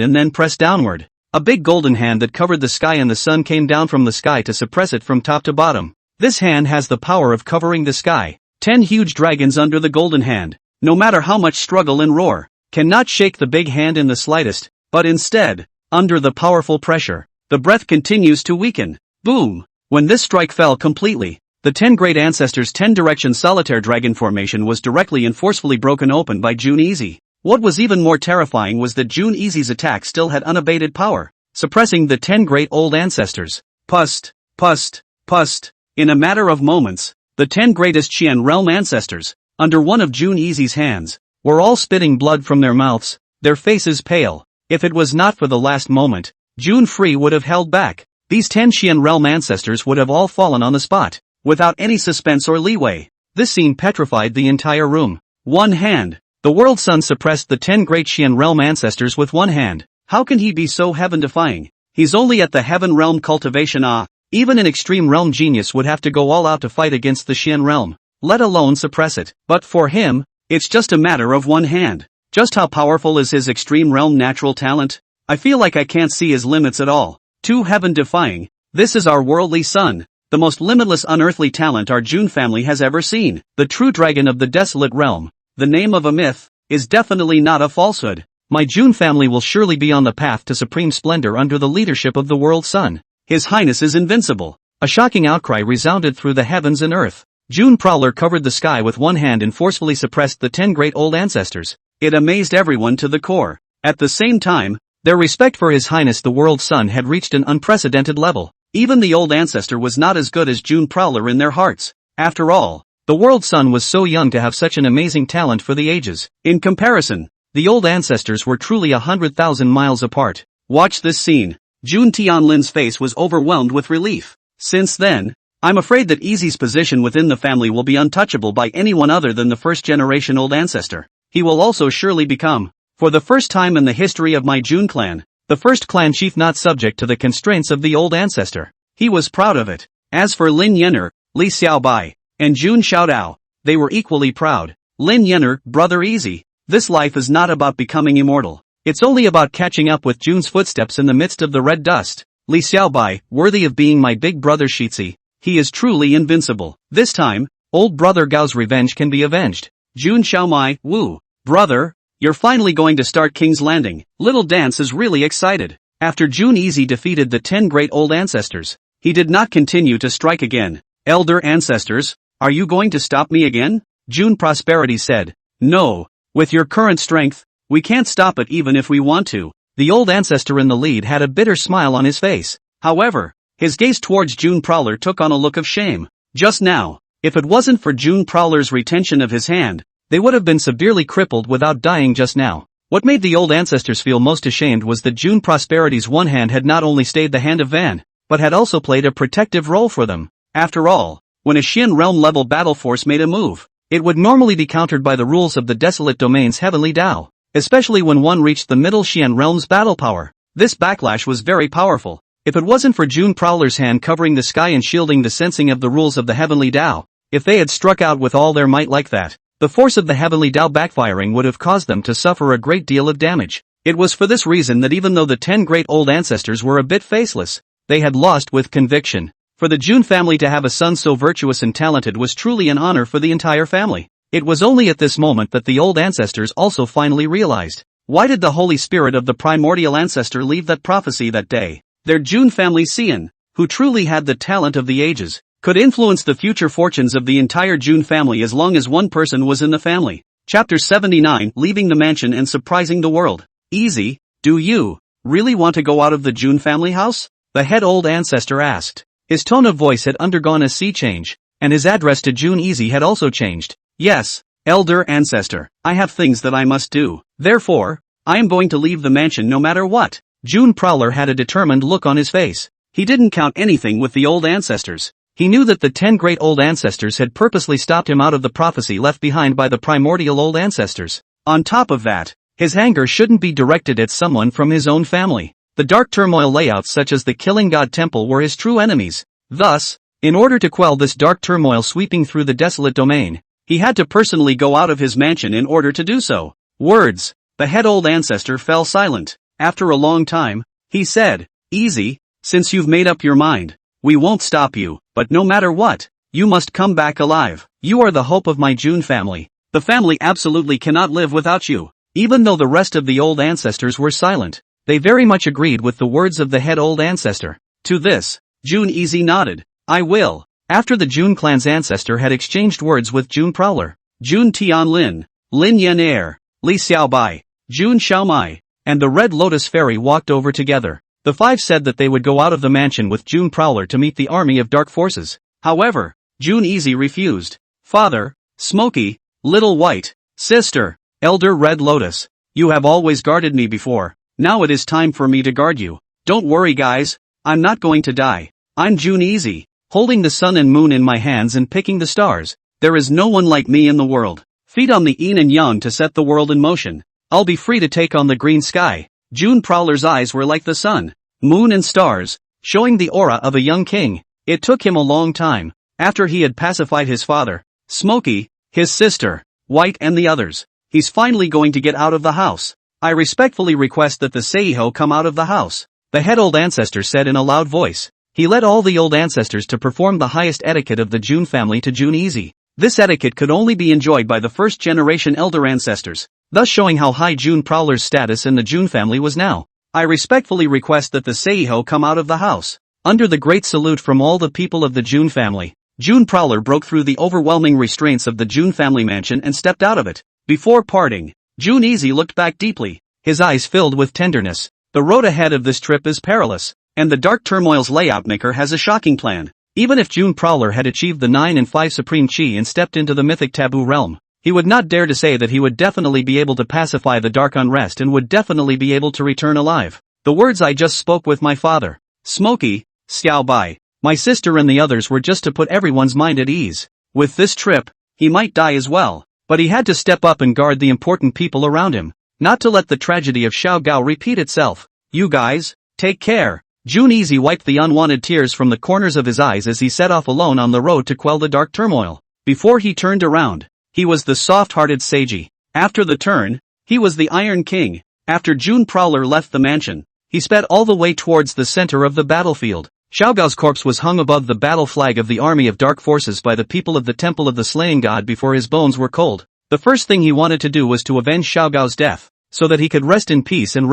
and then pressed downward. A big golden hand that covered the sky and the sun came down from the sky to suppress it from top to bottom. This hand has the power of covering the sky. 10 huge dragons under the golden hand, no matter how much struggle and roar, cannot shake the big hand in the slightest, but instead, under the powerful pressure, the breath continues to weaken. Boom! When this strike fell completely, the 10 great ancestors' 10-direction solitaire dragon formation was directly and forcefully broken open by June easy. What was even more terrifying was that June easy's attack still had unabated power, suppressing the 10 great old ancestors. Pust, pust, pust. In a matter of moments, the 10 greatest Qian realm ancestors, under one of June easy's hands, were all spitting blood from their mouths, their faces pale. If it was not for the last moment, June Free would have held back. These 10 Qian realm ancestors would have all fallen on the spot, without any suspense or leeway. This scene petrified the entire room. One hand. The world sun suppressed the 10 great Qian realm ancestors with one hand. How can he be so heaven-defying? He's only at the heaven realm cultivation. Even an extreme realm genius would have to go all out to fight against the Qian realm, let alone suppress it. But for him, it's just a matter of one hand. Just how powerful is his extreme realm natural talent? I feel like I can't see his limits at all. Too heaven-defying. This is our worldly son, the most limitless unearthly talent our June family has ever seen. The true dragon of the desolate realm, the name of a myth, is definitely not a falsehood. My June family will surely be on the path to supreme splendor under the leadership of the world sun. His Highness is invincible. A shocking outcry resounded through the heavens and earth. June Prowler covered the sky with one hand and forcefully suppressed the 10 great old ancestors. It amazed everyone to the core. At the same time, their respect for His Highness the world sun had reached an unprecedented level. Even the old ancestor was not as good as June Prowler in their hearts. After all, the world sun was so young to have such an amazing talent for the ages. In comparison, the old ancestors were truly 100,000 miles apart. Watch this scene. June Tianlin's face was overwhelmed with relief. Since then, I'm afraid that Easy's position within the family will be untouchable by anyone other than the first-generation old ancestor. He will also surely become, for the first time in the history of my June clan, the first clan chief not subject to the constraints of the old ancestor. He was proud of it. As for Lin Yener, Li Xiaobai, and June Xiaodao, they were equally proud. Lin Yener, brother Easy, this life is not about becoming immortal. It's only about catching up with June's footsteps in the midst of the red dust. Li Xiaobai, worthy of being my big brother Shitzi, he is truly invincible. This time, old brother Gao's revenge can be avenged. June Xiaomai, woo. Brother, you're finally going to start King's Landing. Little Dance is really excited. After June Easy defeated the 10 great old ancestors, he did not continue to strike again. Elder ancestors, are you going to stop me again? June Prosperity said. No, with your current strength, we can't stop it even if we want to. The old ancestor in the lead had a bitter smile on his face. However, his gaze towards June Prowler took on a look of shame. Just now, if it wasn't for June Prowler's retention of his hand, they would have been severely crippled without dying just now. What made the old ancestors feel most ashamed was that June Prosperity's one hand had not only stayed the hand of Van, but had also played a protective role for them. After all, when a Xian realm level battle force made a move, it would normally be countered by the rules of the desolate domain's heavenly Tao. Especially when one reached the middle Xian realm's battle power. This backlash was very powerful. If it wasn't for June Prowler's hand covering the sky and shielding the sensing of the rules of the heavenly Tao, if they had struck out with all their might like that, the force of the heavenly Tao backfiring would have caused them to suffer a great deal of damage. It was for this reason that even though the 10 great old ancestors were a bit faceless, they had lost with conviction. For the June family to have a son so virtuous and talented was truly an honor for the entire family. It was only at this moment that the old ancestors also finally realized. Why did the Holy Spirit of the primordial ancestor leave that prophecy that day? Their June family Cian, who truly had the talent of the ages, could influence the future fortunes of the entire June family as long as one person was in the family. Chapter 79, Leaving the Mansion and Surprising the World. Easy, do you really want to go out of the June family house? The head old ancestor asked. His tone of voice had undergone a sea change, and his address to June Easy had also changed. Yes, elder ancestor, I have things that I must do. Therefore, I am going to leave the mansion no matter what. June Prowler had a determined look on his face. He didn't count anything with the old ancestors. He knew that the 10 great old ancestors had purposely stopped him out of the prophecy left behind by the primordial old ancestors. On top of that, his anger shouldn't be directed at someone from his own family. The dark turmoil layouts such as the Killing God Temple were his true enemies. Thus, in order to quell this dark turmoil sweeping through the desolate domain, he had to personally go out of his mansion in order to do so. Words. The head old ancestor fell silent. After a long time, he said, Easy, since you've made up your mind, we won't stop you, but no matter what, you must come back alive. You are the hope of my June family. The family absolutely cannot live without you. Even though the rest of the old ancestors were silent, they very much agreed with the words of the head old ancestor. To this, June Easy nodded. I will. After the June clan's ancestor had exchanged words with June Prowler, June Tianlin, Lin Yen Air, Li Xiaobai, June Xiaomai, and the Red Lotus Fairy walked over together. The 5 said that they would go out of the mansion with June Prowler to meet the army of dark forces. However, June Easy refused. Father, Smokey, Little White, Sister, Elder Red Lotus, you have always guarded me before. Now it is time for me to guard you. Don't worry guys, I'm not going to die. I'm June Easy, holding the sun and moon in my hands and picking the stars. There is no one like me in the world. Feed on the yin and yang to set the world in motion. I'll be free to take on the green sky. June Prowler's eyes were like the sun, moon and stars, showing the aura of a young king. It took him a long time, after he had pacified his father, Smokey, his sister, White and the others. He's finally going to get out of the house. I respectfully request that the Seiho come out of the house, the head old ancestor said in a loud voice. He led all the old ancestors to perform the highest etiquette of the June family to June Easy. This etiquette could only be enjoyed by the first generation elder ancestors, thus showing how high June Prowler's status in the June family was now. I respectfully request that the Seiho come out of the house. Under the great salute from all the people of the June family, June Prowler broke through the overwhelming restraints of the June family mansion and stepped out of it. Before parting, June Easy looked back deeply, his eyes filled with tenderness. The road ahead of this trip is perilous, and the Dark Turmoil's layout maker has a shocking plan. Even if June Prowler had achieved the 9 and 5 Supreme Chi and stepped into the mythic taboo realm, he would not dare to say that he would definitely be able to pacify the dark unrest and would definitely be able to return alive. The words I just spoke with my father, Smokey, Xiao Bai, my sister and the others were just to put everyone's mind at ease. With this trip, he might die as well, but he had to step up and guard the important people around him, not to let the tragedy of Xiao Gao repeat itself. You guys, take care. June Easy wiped the unwanted tears from the corners of his eyes as he set off alone on the road to quell the dark turmoil. Before he turned around, he was the soft-hearted Seiji. After the turn, he was the Iron King. After June Prowler left the mansion, he sped all the way towards the center of the battlefield. Xiao Gao's corpse was hung above the battle flag of the army of dark forces by the people of the Temple of the Slaying God before his bones were cold. The first thing he wanted to do was to avenge Xiao Gao's death, so that he could rest in peace in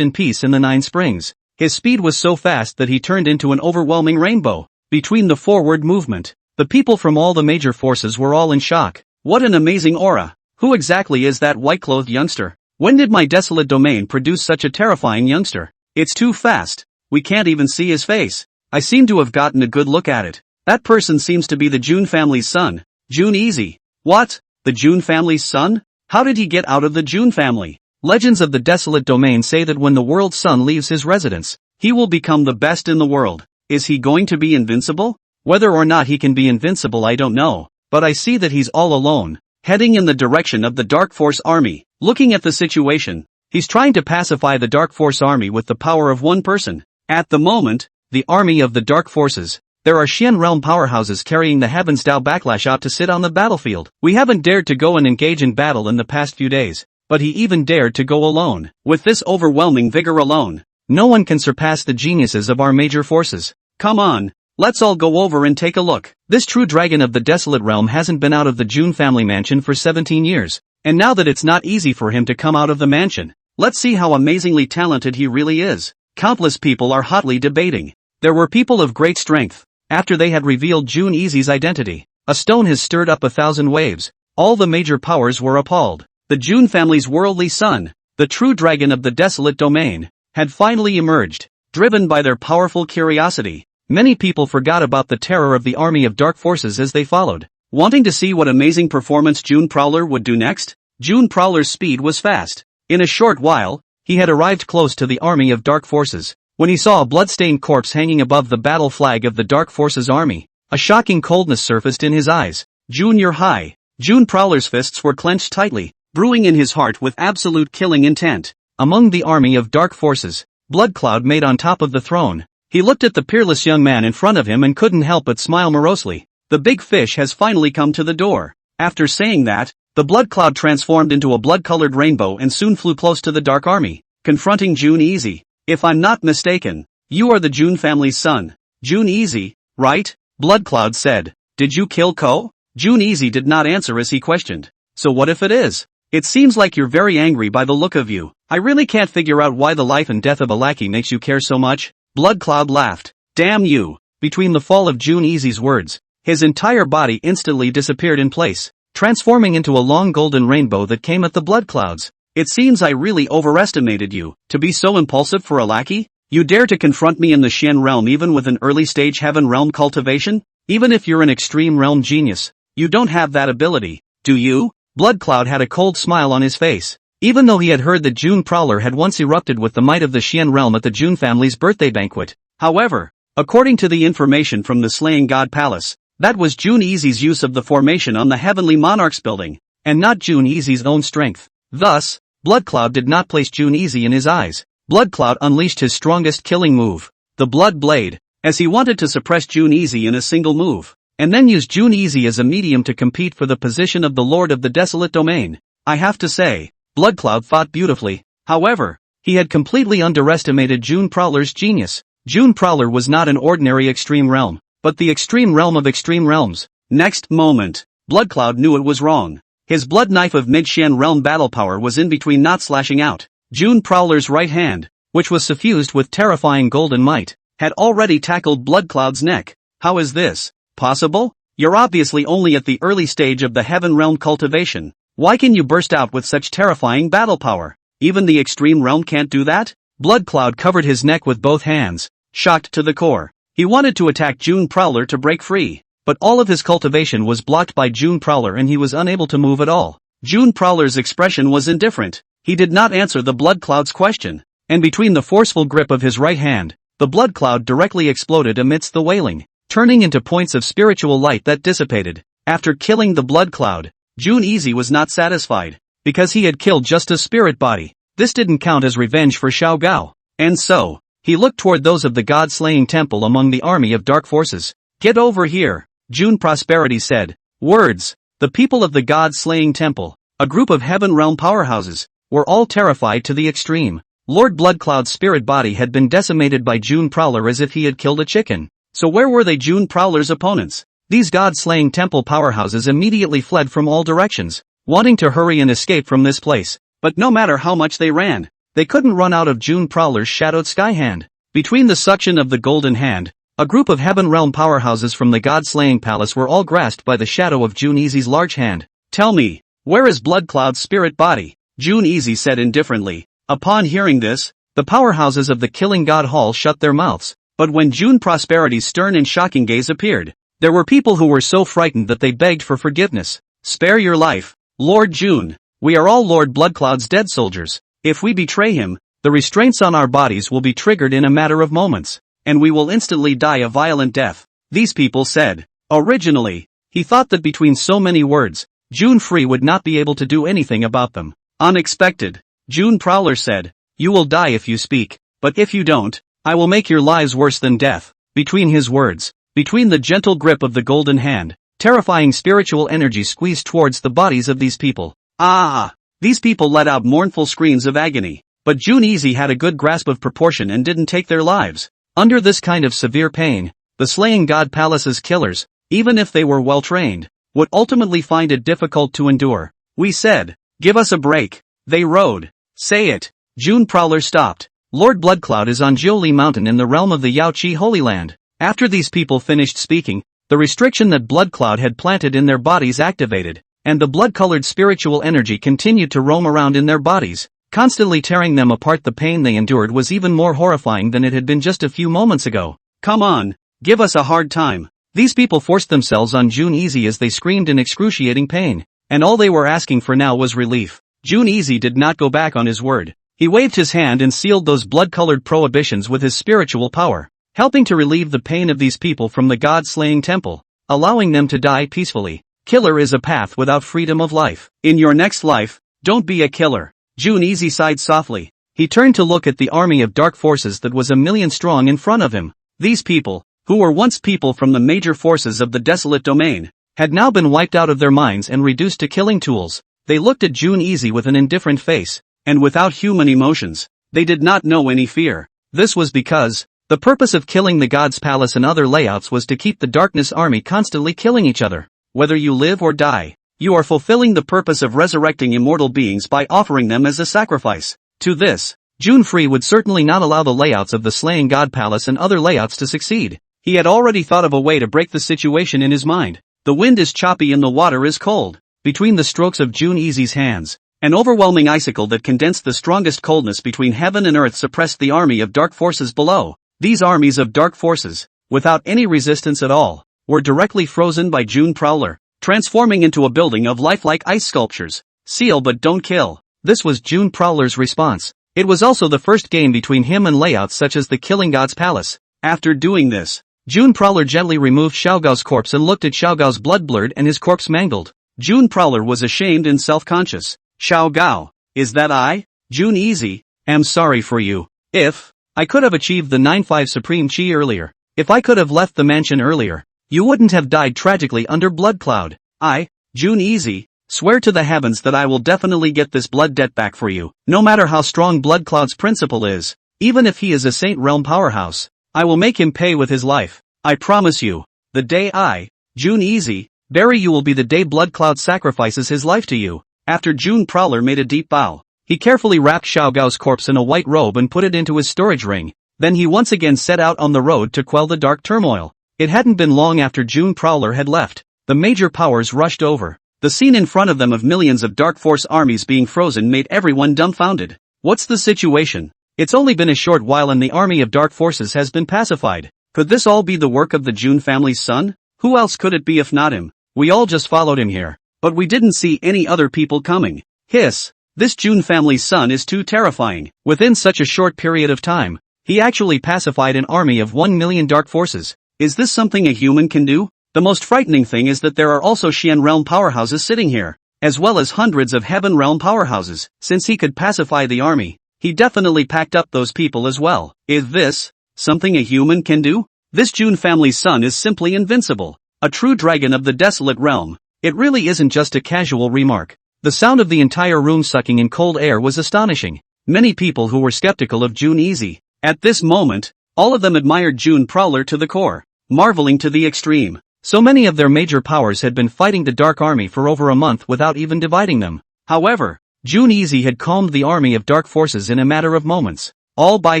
the 9 springs. His speed was so fast that he turned into an overwhelming rainbow. Between the forward movement, the people from all the major forces were all in shock. What an amazing aura! Who exactly is that white-clothed youngster? When did my desolate domain produce such a terrifying youngster? It's too fast. We can't even see his face. I seem to have gotten a good look at it. That person seems to be the June family's son, June Easy. What? The June family's son? How did he get out of the June family? Legends of the desolate domain say that when the world's son leaves his residence, he will become the best in the world. Is he going to be invincible? Whether or not he can be invincible I don't know, but I see that he's all alone, heading in the direction of the Dark Force army. Looking at the situation, he's trying to pacify the Dark Force army with the power of one person. At the moment, the army of the dark forces. There are Xian realm powerhouses carrying the Heavens Dao backlash out to sit on the battlefield. We haven't dared to go and engage in battle in the past few days, but he even dared to go alone. With this overwhelming vigor alone, no one can surpass the geniuses of our major forces. Come on, let's all go over and take a look. This true dragon of the desolate realm hasn't been out of the June family mansion for 17 years, and now that it's not easy for him to come out of the mansion, let's see how amazingly talented he really is. Countless people are hotly debating. There were people of great strength. After they had revealed June Easy's identity, a stone has stirred up 1,000 waves. All the major powers were appalled. The June family's worldly son, the true dragon of the desolate domain, had finally emerged. Driven by their powerful curiosity, many people forgot about the terror of the army of dark forces as they followed. Wanting to see what amazing performance June Prowler would do next, June Prowler's speed was fast. In a short while, he had arrived close to the army of dark forces. When he saw a blood-stained corpse hanging above the battle flag of the Dark Forces army, a shocking coldness surfaced in his eyes. Junior High. June Prowler's fists were clenched tightly, brewing in his heart with absolute killing intent. Among the army of dark forces, Blood Cloud made on top of the throne. He looked at the peerless young man in front of him and couldn't help but smile morosely. The big fish has finally come to the door. After saying that, the Blood Cloud transformed into a blood-colored rainbow and soon flew close to the Dark Army, confronting June Easy. If I'm not mistaken, you are the June family's son. June Easy, right? Blood Cloud said. Did you kill Ko? June Easy did not answer as he questioned. So what if it is? It seems like you're very angry by the look of you. I really can't figure out why the life and death of a lackey makes you care so much. Blood Cloud laughed. Damn you. Between the fall of June Easy's words, his entire body instantly disappeared in place, transforming into a long golden rainbow that came at the Blood Clouds. It seems I really overestimated you. To be so impulsive for a lackey? You dare to confront me in the Xian realm even with an early-stage heaven realm cultivation? Even if you're an extreme realm genius, you don't have that ability, do you? Blood Cloud had a cold smile on his face. Even though he had heard that June Prowler had once erupted with the might of the Xian realm at the June family's birthday banquet. However, according to the information from the Slaying God Palace, that was June Easy's use of the formation on the Heavenly Monarch's building, and not June Easy's own strength. Thus, Blood Cloud did not place June Easy in his eyes. Blood Cloud unleashed his strongest killing move, the Blood Blade, as he wanted to suppress June Easy in a single move, and then use June Easy as a medium to compete for the position of the Lord of the Desolate Domain. I have to say, Blood Cloud fought beautifully. However, he had completely underestimated June Prowler's genius. June Prowler was not an ordinary extreme realm, but the extreme realm of extreme realms. Next moment, Blood Cloud knew it was wrong. His blood knife of mid-Xian realm battle power was in between, not slashing out. June Prowler's right hand, which was suffused with terrifying golden might, had already tackled Blood Cloud's neck. How is this possible? You're obviously only at the early stage of the heaven realm cultivation. Why can you burst out with such terrifying battle power? Even the extreme realm can't do that? Blood Cloud covered his neck with both hands, shocked to the core. He wanted to attack June Prowler to break free, but all of his cultivation was blocked by June Prowler and he was unable to move at all. June Prowler's expression was indifferent. He did not answer the Blood Cloud's question, and between the forceful grip of his right hand, the Blood Cloud directly exploded amidst the wailing, turning into points of spiritual light that dissipated. After killing the Blood Cloud, June Easy was not satisfied, because he had killed just a spirit body. This didn't count as revenge for Xiao Gao, and so, he looked toward those of the God-slaying temple among the army of dark forces. Get over here, June Prosperity said. Words. The people of the God-slaying temple, a group of heaven realm powerhouses, were all terrified to the extreme. Lord Blood Cloud's spirit body had been decimated by June Prowler as if he had killed a chicken. So where were they, June Prowler's opponents? These God-slaying temple powerhouses immediately fled from all directions, wanting to hurry and escape from this place. But no matter how much they ran, they couldn't run out of June Prowler's shadowed sky hand. Between the suction of the golden hand, a group of heaven realm powerhouses from the God-slaying palace were all grasped by the shadow of June Easy's large hand. Tell me, where is Blood Cloud's spirit body? June Easy said indifferently. Upon hearing this, the powerhouses of the Killing God Hall shut their mouths. But when June Prosperity's stern and shocking gaze appeared, there were people who were so frightened that they begged for forgiveness. Spare your life, Lord June. We are all Lord Blood Cloud's dead soldiers. If we betray him, the restraints on our bodies will be triggered in a matter of moments, and we will instantly die a violent death, these people said. Originally, he thought that between so many words, June Free would not be able to do anything about them. Unexpected. June Prowler said, you will die if you speak, but if you don't, I will make your lives worse than death. Between his words, between the gentle grip of the golden hand, terrifying spiritual energy squeezed towards the bodies of these people. Ah! These people let out mournful screams of agony. But June Easy had a good grasp of proportion and didn't take their lives. Under this kind of severe pain, the Slaying God Palace's killers, even if they were well trained, would ultimately find it difficult to endure. We said, give us a break. They rode. Say it. June Prowler stopped. Lord Bloodcloud is on Jiuli Mountain in the realm of the Yaoqi Holy Land. After these people finished speaking, the restriction that Bloodcloud had planted in their bodies activated, and the blood-colored spiritual energy continued to roam around in their bodies, constantly tearing them apart. The pain they endured was even more horrifying than it had been just a few moments ago. Come on, give us a hard time. These people forced themselves on June Easy as they screamed in excruciating pain, and all they were asking for now was relief. June Easy did not go back on his word. He waved his hand and sealed those blood-colored prohibitions with his spiritual power, helping to relieve the pain of these people from the god-slaying temple, allowing them to die peacefully. Killer is a path without freedom of life. In your next life, don't be a killer. June Easy sighed softly. He turned to look at the army of dark forces that was 1,000,000 strong in front of him. These people, who were once people from the major forces of the desolate domain, had now been wiped out of their minds and reduced to killing tools. They looked at June Easy with an indifferent face, and without human emotions. They did not know any fear. This was because the purpose of killing the God's Palace and other layouts was to keep the Darkness Army constantly killing each other. Whether you live or die, you are fulfilling the purpose of resurrecting immortal beings by offering them as a sacrifice. To this, June Free would certainly not allow the layouts of the Slaying God Palace and other layouts to succeed. He had already thought of a way to break the situation in his mind. The wind is choppy and the water is cold. Between the strokes of June Easy's hands, an overwhelming icicle that condensed the strongest coldness between heaven and earth suppressed the army of dark forces below. These armies of dark forces, without any resistance at all, were directly frozen by June Prowler, transforming into a building of lifelike ice sculptures. Seal but don't kill. This was June Prowler's response. It was also the first game between him and layouts such as the Killing God's Palace. After doing this, June Prowler gently removed Xiaogao's corpse and looked at Xiaogao's blood blurred and his corpse mangled. June Prowler was ashamed and self-conscious. Xiaogao, is that I? June Easy, am sorry for you. If I could have achieved the 9-5 Supreme Chi earlier, if I could have left the mansion earlier, you wouldn't have died tragically under Blood Cloud. I, June Easy, swear to the heavens that I will definitely get this blood debt back for you. No matter how strong Blood Cloud's principle is, even if he is a Saint Realm powerhouse, I will make him pay with his life. I promise you, the day I, June Easy, bury you will be the day Blood Cloud sacrifices his life to you. After June Prowler made a deep bow, he carefully wrapped Xiaogao's corpse in a white robe and put it into his storage ring. Then he once again set out on the road to quell the dark turmoil. It hadn't been long after June Prowler had left. The major powers rushed over. The scene in front of them of millions of Dark Force armies being frozen made everyone dumbfounded. What's the situation? It's only been a short while and the army of Dark Forces has been pacified. Could this all be the work of the June family's son? Who else could it be if not him? We all just followed him here. But we didn't see any other people coming. Hiss. This June family's son is too terrifying. Within such a short period of time, he actually pacified an army of 1,000,000 Dark Forces. Is this something a human can do? The most frightening thing is that there are also Xian Realm powerhouses sitting here, as well as hundreds of Heaven Realm powerhouses. Since he could pacify the army, he definitely packed up those people as well. Is this something a human can do? This June family's son is simply invincible. A true dragon of the desolate realm. It really isn't just a casual remark. The sound of the entire room sucking in cold air was astonishing. Many people who were skeptical of June Easy, at this moment, all of them admired June Prowler to the core, marveling to the extreme. So many of their major powers had been fighting the Dark Army for over a month without even dividing them. However, June Easy had calmed the army of dark forces in a matter of moments, all by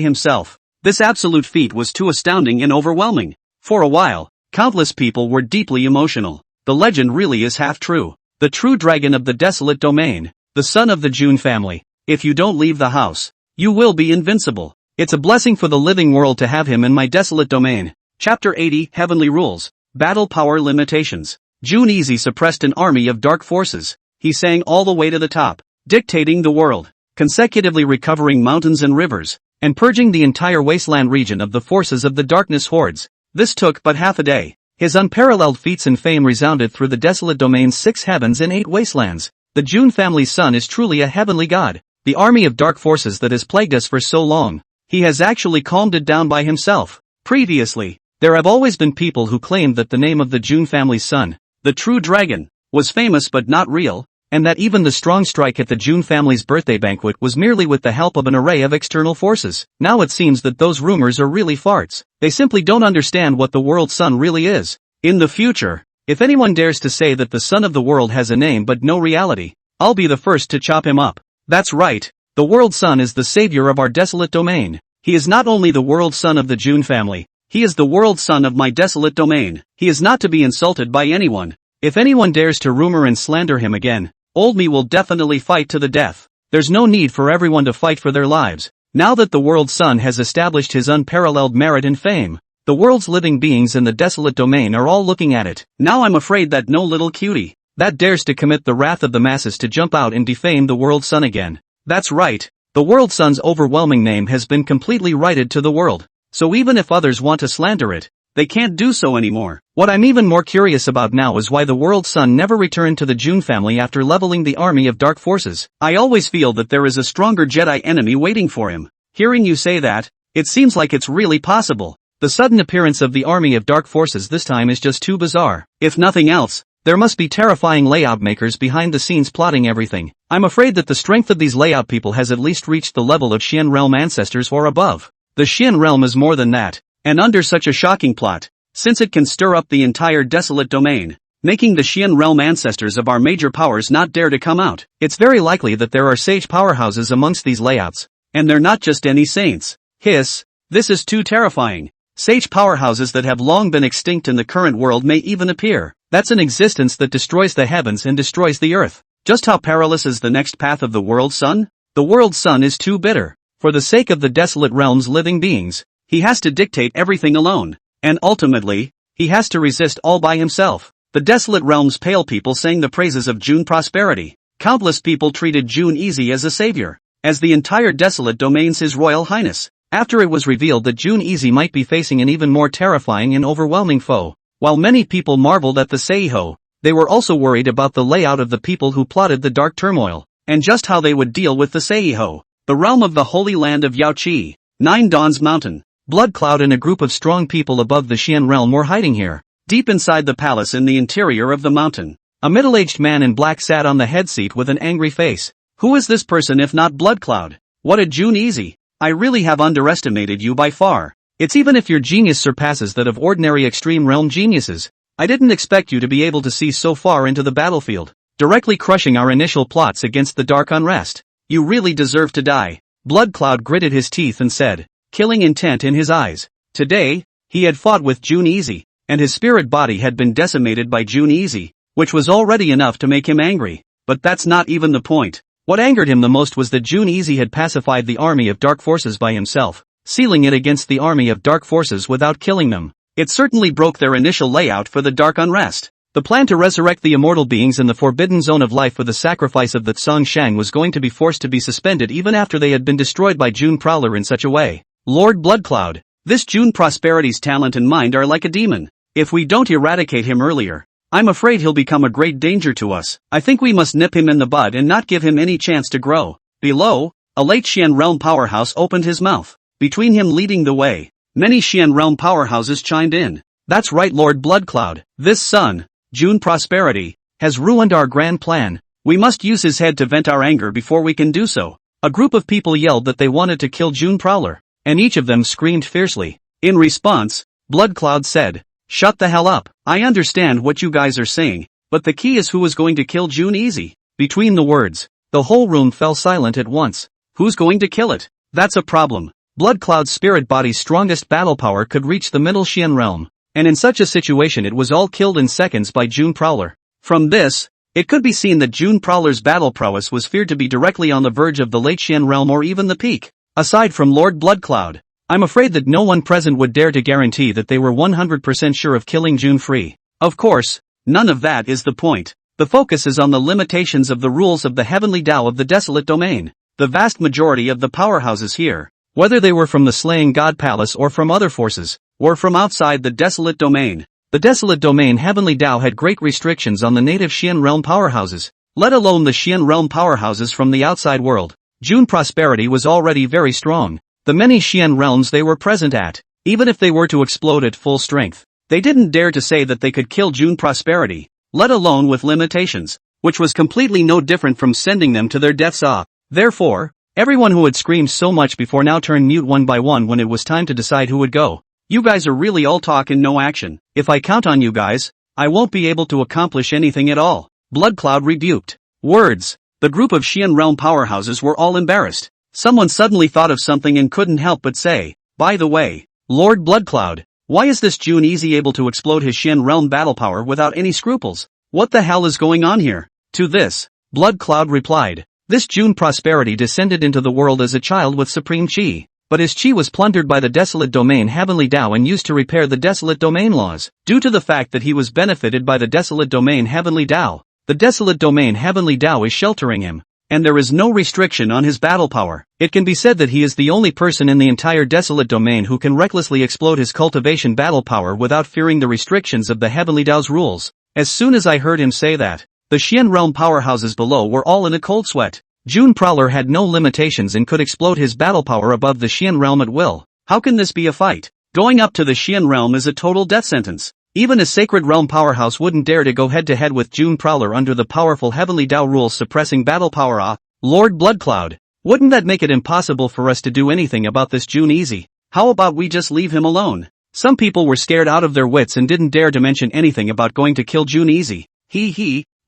himself. This absolute feat was too astounding and overwhelming. For a while, countless people were deeply emotional. The legend really is half true. The true dragon of the desolate domain, the son of the June family. If you don't leave the house, you will be invincible. It's a blessing for the living world to have him in my desolate domain. Chapter 80, Heavenly Rules. Battle Power Limitations. June Easy suppressed an army of dark forces. He sang all the way to the top, dictating the world, consecutively recovering mountains and rivers, and purging the entire wasteland region of the forces of the darkness hordes. This took but half a day. His unparalleled feats and fame resounded through the desolate domain's 6 heavens and 8 wastelands. The June family's son is truly a heavenly god. The army of dark forces that has plagued us for so long. He has actually calmed it down by himself. Previously, there have always been people who claimed that the name of the June family's son, the true dragon, was famous but not real, and that even the strong strike at the June family's birthday banquet was merely with the help of an array of external forces. Now it seems that those rumors are really farts. They simply don't understand what the world's sun really is. In the future, if anyone dares to say that the son of the world has a name but no reality, I'll be the first to chop him up. That's right, the world sun is the savior of our desolate domain. He is not only the world son of the June family, he is the world son of my desolate domain. He is not to be insulted by anyone. If anyone dares to rumor and slander him again, old me will definitely fight to the death. There's no need for everyone to fight for their lives. Now that the world's sun has established his unparalleled merit and fame, the world's living beings in the desolate domain are all looking at it. Now I'm afraid that no little cutie that dares to commit the wrath of the masses to jump out and defame the world's sun again. That's right, the world's sun's overwhelming name has been completely righted to the world. So even if others want to slander it, they can't do so anymore. What I'm even more curious about now is why the world's sun never returned to the June family after leveling the army of dark forces. I always feel that there is a stronger Jedi enemy waiting for him. Hearing you say that, it seems like it's really possible. The sudden appearance of the army of dark forces this time is just too bizarre. If nothing else, there must be terrifying layout makers behind the scenes plotting everything. I'm afraid that the strength of these layout people has at least reached the level of Xian realm ancestors or above. The Xian realm is more than that, and under such a shocking plot, since it can stir up the entire desolate domain, making the Xian realm ancestors of our major powers not dare to come out. It's very likely that there are sage powerhouses amongst these layouts, and they're not just any saints. Hiss, this is too terrifying. Sage powerhouses that have long been extinct in the current world may even appear. That's an existence that destroys the heavens and destroys the earth. Just how perilous is the next path of the world's sun? The world's sun is too bitter. For the sake of the desolate realm's living beings, he has to dictate everything alone, and ultimately, he has to resist all by himself. The desolate realm's pale people sang the praises of June prosperity. Countless people treated June Easy as a savior, as the entire desolate domain's His Royal Highness. After it was revealed that June Easy might be facing an even more terrifying and overwhelming foe, while many people marveled at the Seiho, they were also worried about the layout of the people who plotted the dark turmoil, and just how they would deal with the Seiho. The realm of the Holy Land of Yaoqi, Nine Dawns Mountain. Blood Cloud and a group of strong people above the Xian realm were hiding here. Deep inside the palace in the interior of the mountain, a middle-aged man in black sat on the head seat with an angry face. Who is this person if not Blood Cloud? What a June Easy! I really have underestimated you by far. It's even if your genius surpasses that of ordinary extreme realm geniuses. I didn't expect you to be able to see so far into the battlefield, directly crushing our initial plots against the dark unrest. You really deserve to die. Blood Cloud gritted his teeth and said, killing intent in his eyes. Today, he had fought with June Easy, and his spirit body had been decimated by June Easy, which was already enough to make him angry. But that's not even the point. What angered him the most was that June Easy had pacified the army of dark forces by himself, sealing it against the army of dark forces without killing them. It certainly broke their initial layout for the dark unrest. The plan to resurrect the immortal beings in the forbidden zone of life with the sacrifice of the Tsang Shang was going to be forced to be suspended even after they had been destroyed by June Prowler in such a way. Lord Bloodcloud, this June Prosperity's talent and mind are like a demon. If we don't eradicate him earlier, I'm afraid he'll become a great danger to us. I think we must nip him in the bud and not give him any chance to grow. Below, a late Xian realm powerhouse opened his mouth. Between him leading the way, many Xian realm powerhouses chimed in. That's right, Lord Bloodcloud. This son, June Prosperity, has ruined our grand plan. We must use his head to vent our anger before we can do so. A group of people yelled that they wanted to kill June Prowler, and each of them screamed fiercely. In response, Bloodcloud said, shut the hell up. I understand what you guys are saying, but the key is who is going to kill June Easy. Between the words, the whole room fell silent at once. Who's going to kill it? That's a problem. Bloodcloud's spirit body's strongest battle power could reach the middle Xian realm, and in such a situation it was all killed in seconds by June Prowler. From this, it could be seen that June Prowler's battle prowess was feared to be directly on the verge of the late Xian realm or even the peak. Aside from Lord Bloodcloud, I'm afraid that no one present would dare to guarantee that they were 100% sure of killing June free. Of course, none of that is the point. The focus is on the limitations of the rules of the heavenly Tao of the desolate domain. The vast majority of the powerhouses here, whether they were from the Slaying God Palace or from other forces, or from outside the desolate domain. The desolate domain heavenly Tao had great restrictions on the native Xian realm powerhouses, let alone the Xian realm powerhouses from the outside world. June Prosperity was already very strong, the many Xian realms they were present at. Even if they were to explode at full strength, they didn't dare to say that they could kill June Prosperity, let alone with limitations, which was completely no different from sending them to their deaths. Therefore, everyone who had screamed so much before now turned mute one by one when it was time to decide who would go. You guys are really all talk and no action. If I count on you guys, I won't be able to accomplish anything at all. Blood Cloud rebuked. Words. The group of Xian realm powerhouses were all embarrassed. Someone suddenly thought of something and couldn't help but say, by the way, Lord Blood Cloud, why is this June Easy able to explode his Xian realm battle power without any scruples? What the hell is going on here? To this, Blood Cloud replied, this June Prosperity descended into the world as a child with supreme chi, but his chi was plundered by the desolate domain Heavenly Tao and used to repair the desolate domain laws. Due to the fact that he was benefited by the desolate domain Heavenly Tao, the desolate domain Heavenly Tao is sheltering him, and there is no restriction on his battle power. It can be said that he is the only person in the entire desolate domain who can recklessly explode his cultivation battle power without fearing the restrictions of the Heavenly Tao's rules. As soon as I heard him say that, the Xian realm powerhouses below were all in a cold sweat. June Prowler had no limitations and could explode his battle power above the Xian realm at will. How can this be a fight? Going up to the Xian realm is a total death sentence. Even a sacred realm powerhouse wouldn't dare to go head-to-head with June Prowler under the powerful Heavenly Tao rules suppressing battle power. Lord Blood Cloud, wouldn't that make it impossible for us to do anything about this June Easy? How about we just leave him alone? Some people were scared out of their wits and didn't dare to mention anything about going to kill June Easy.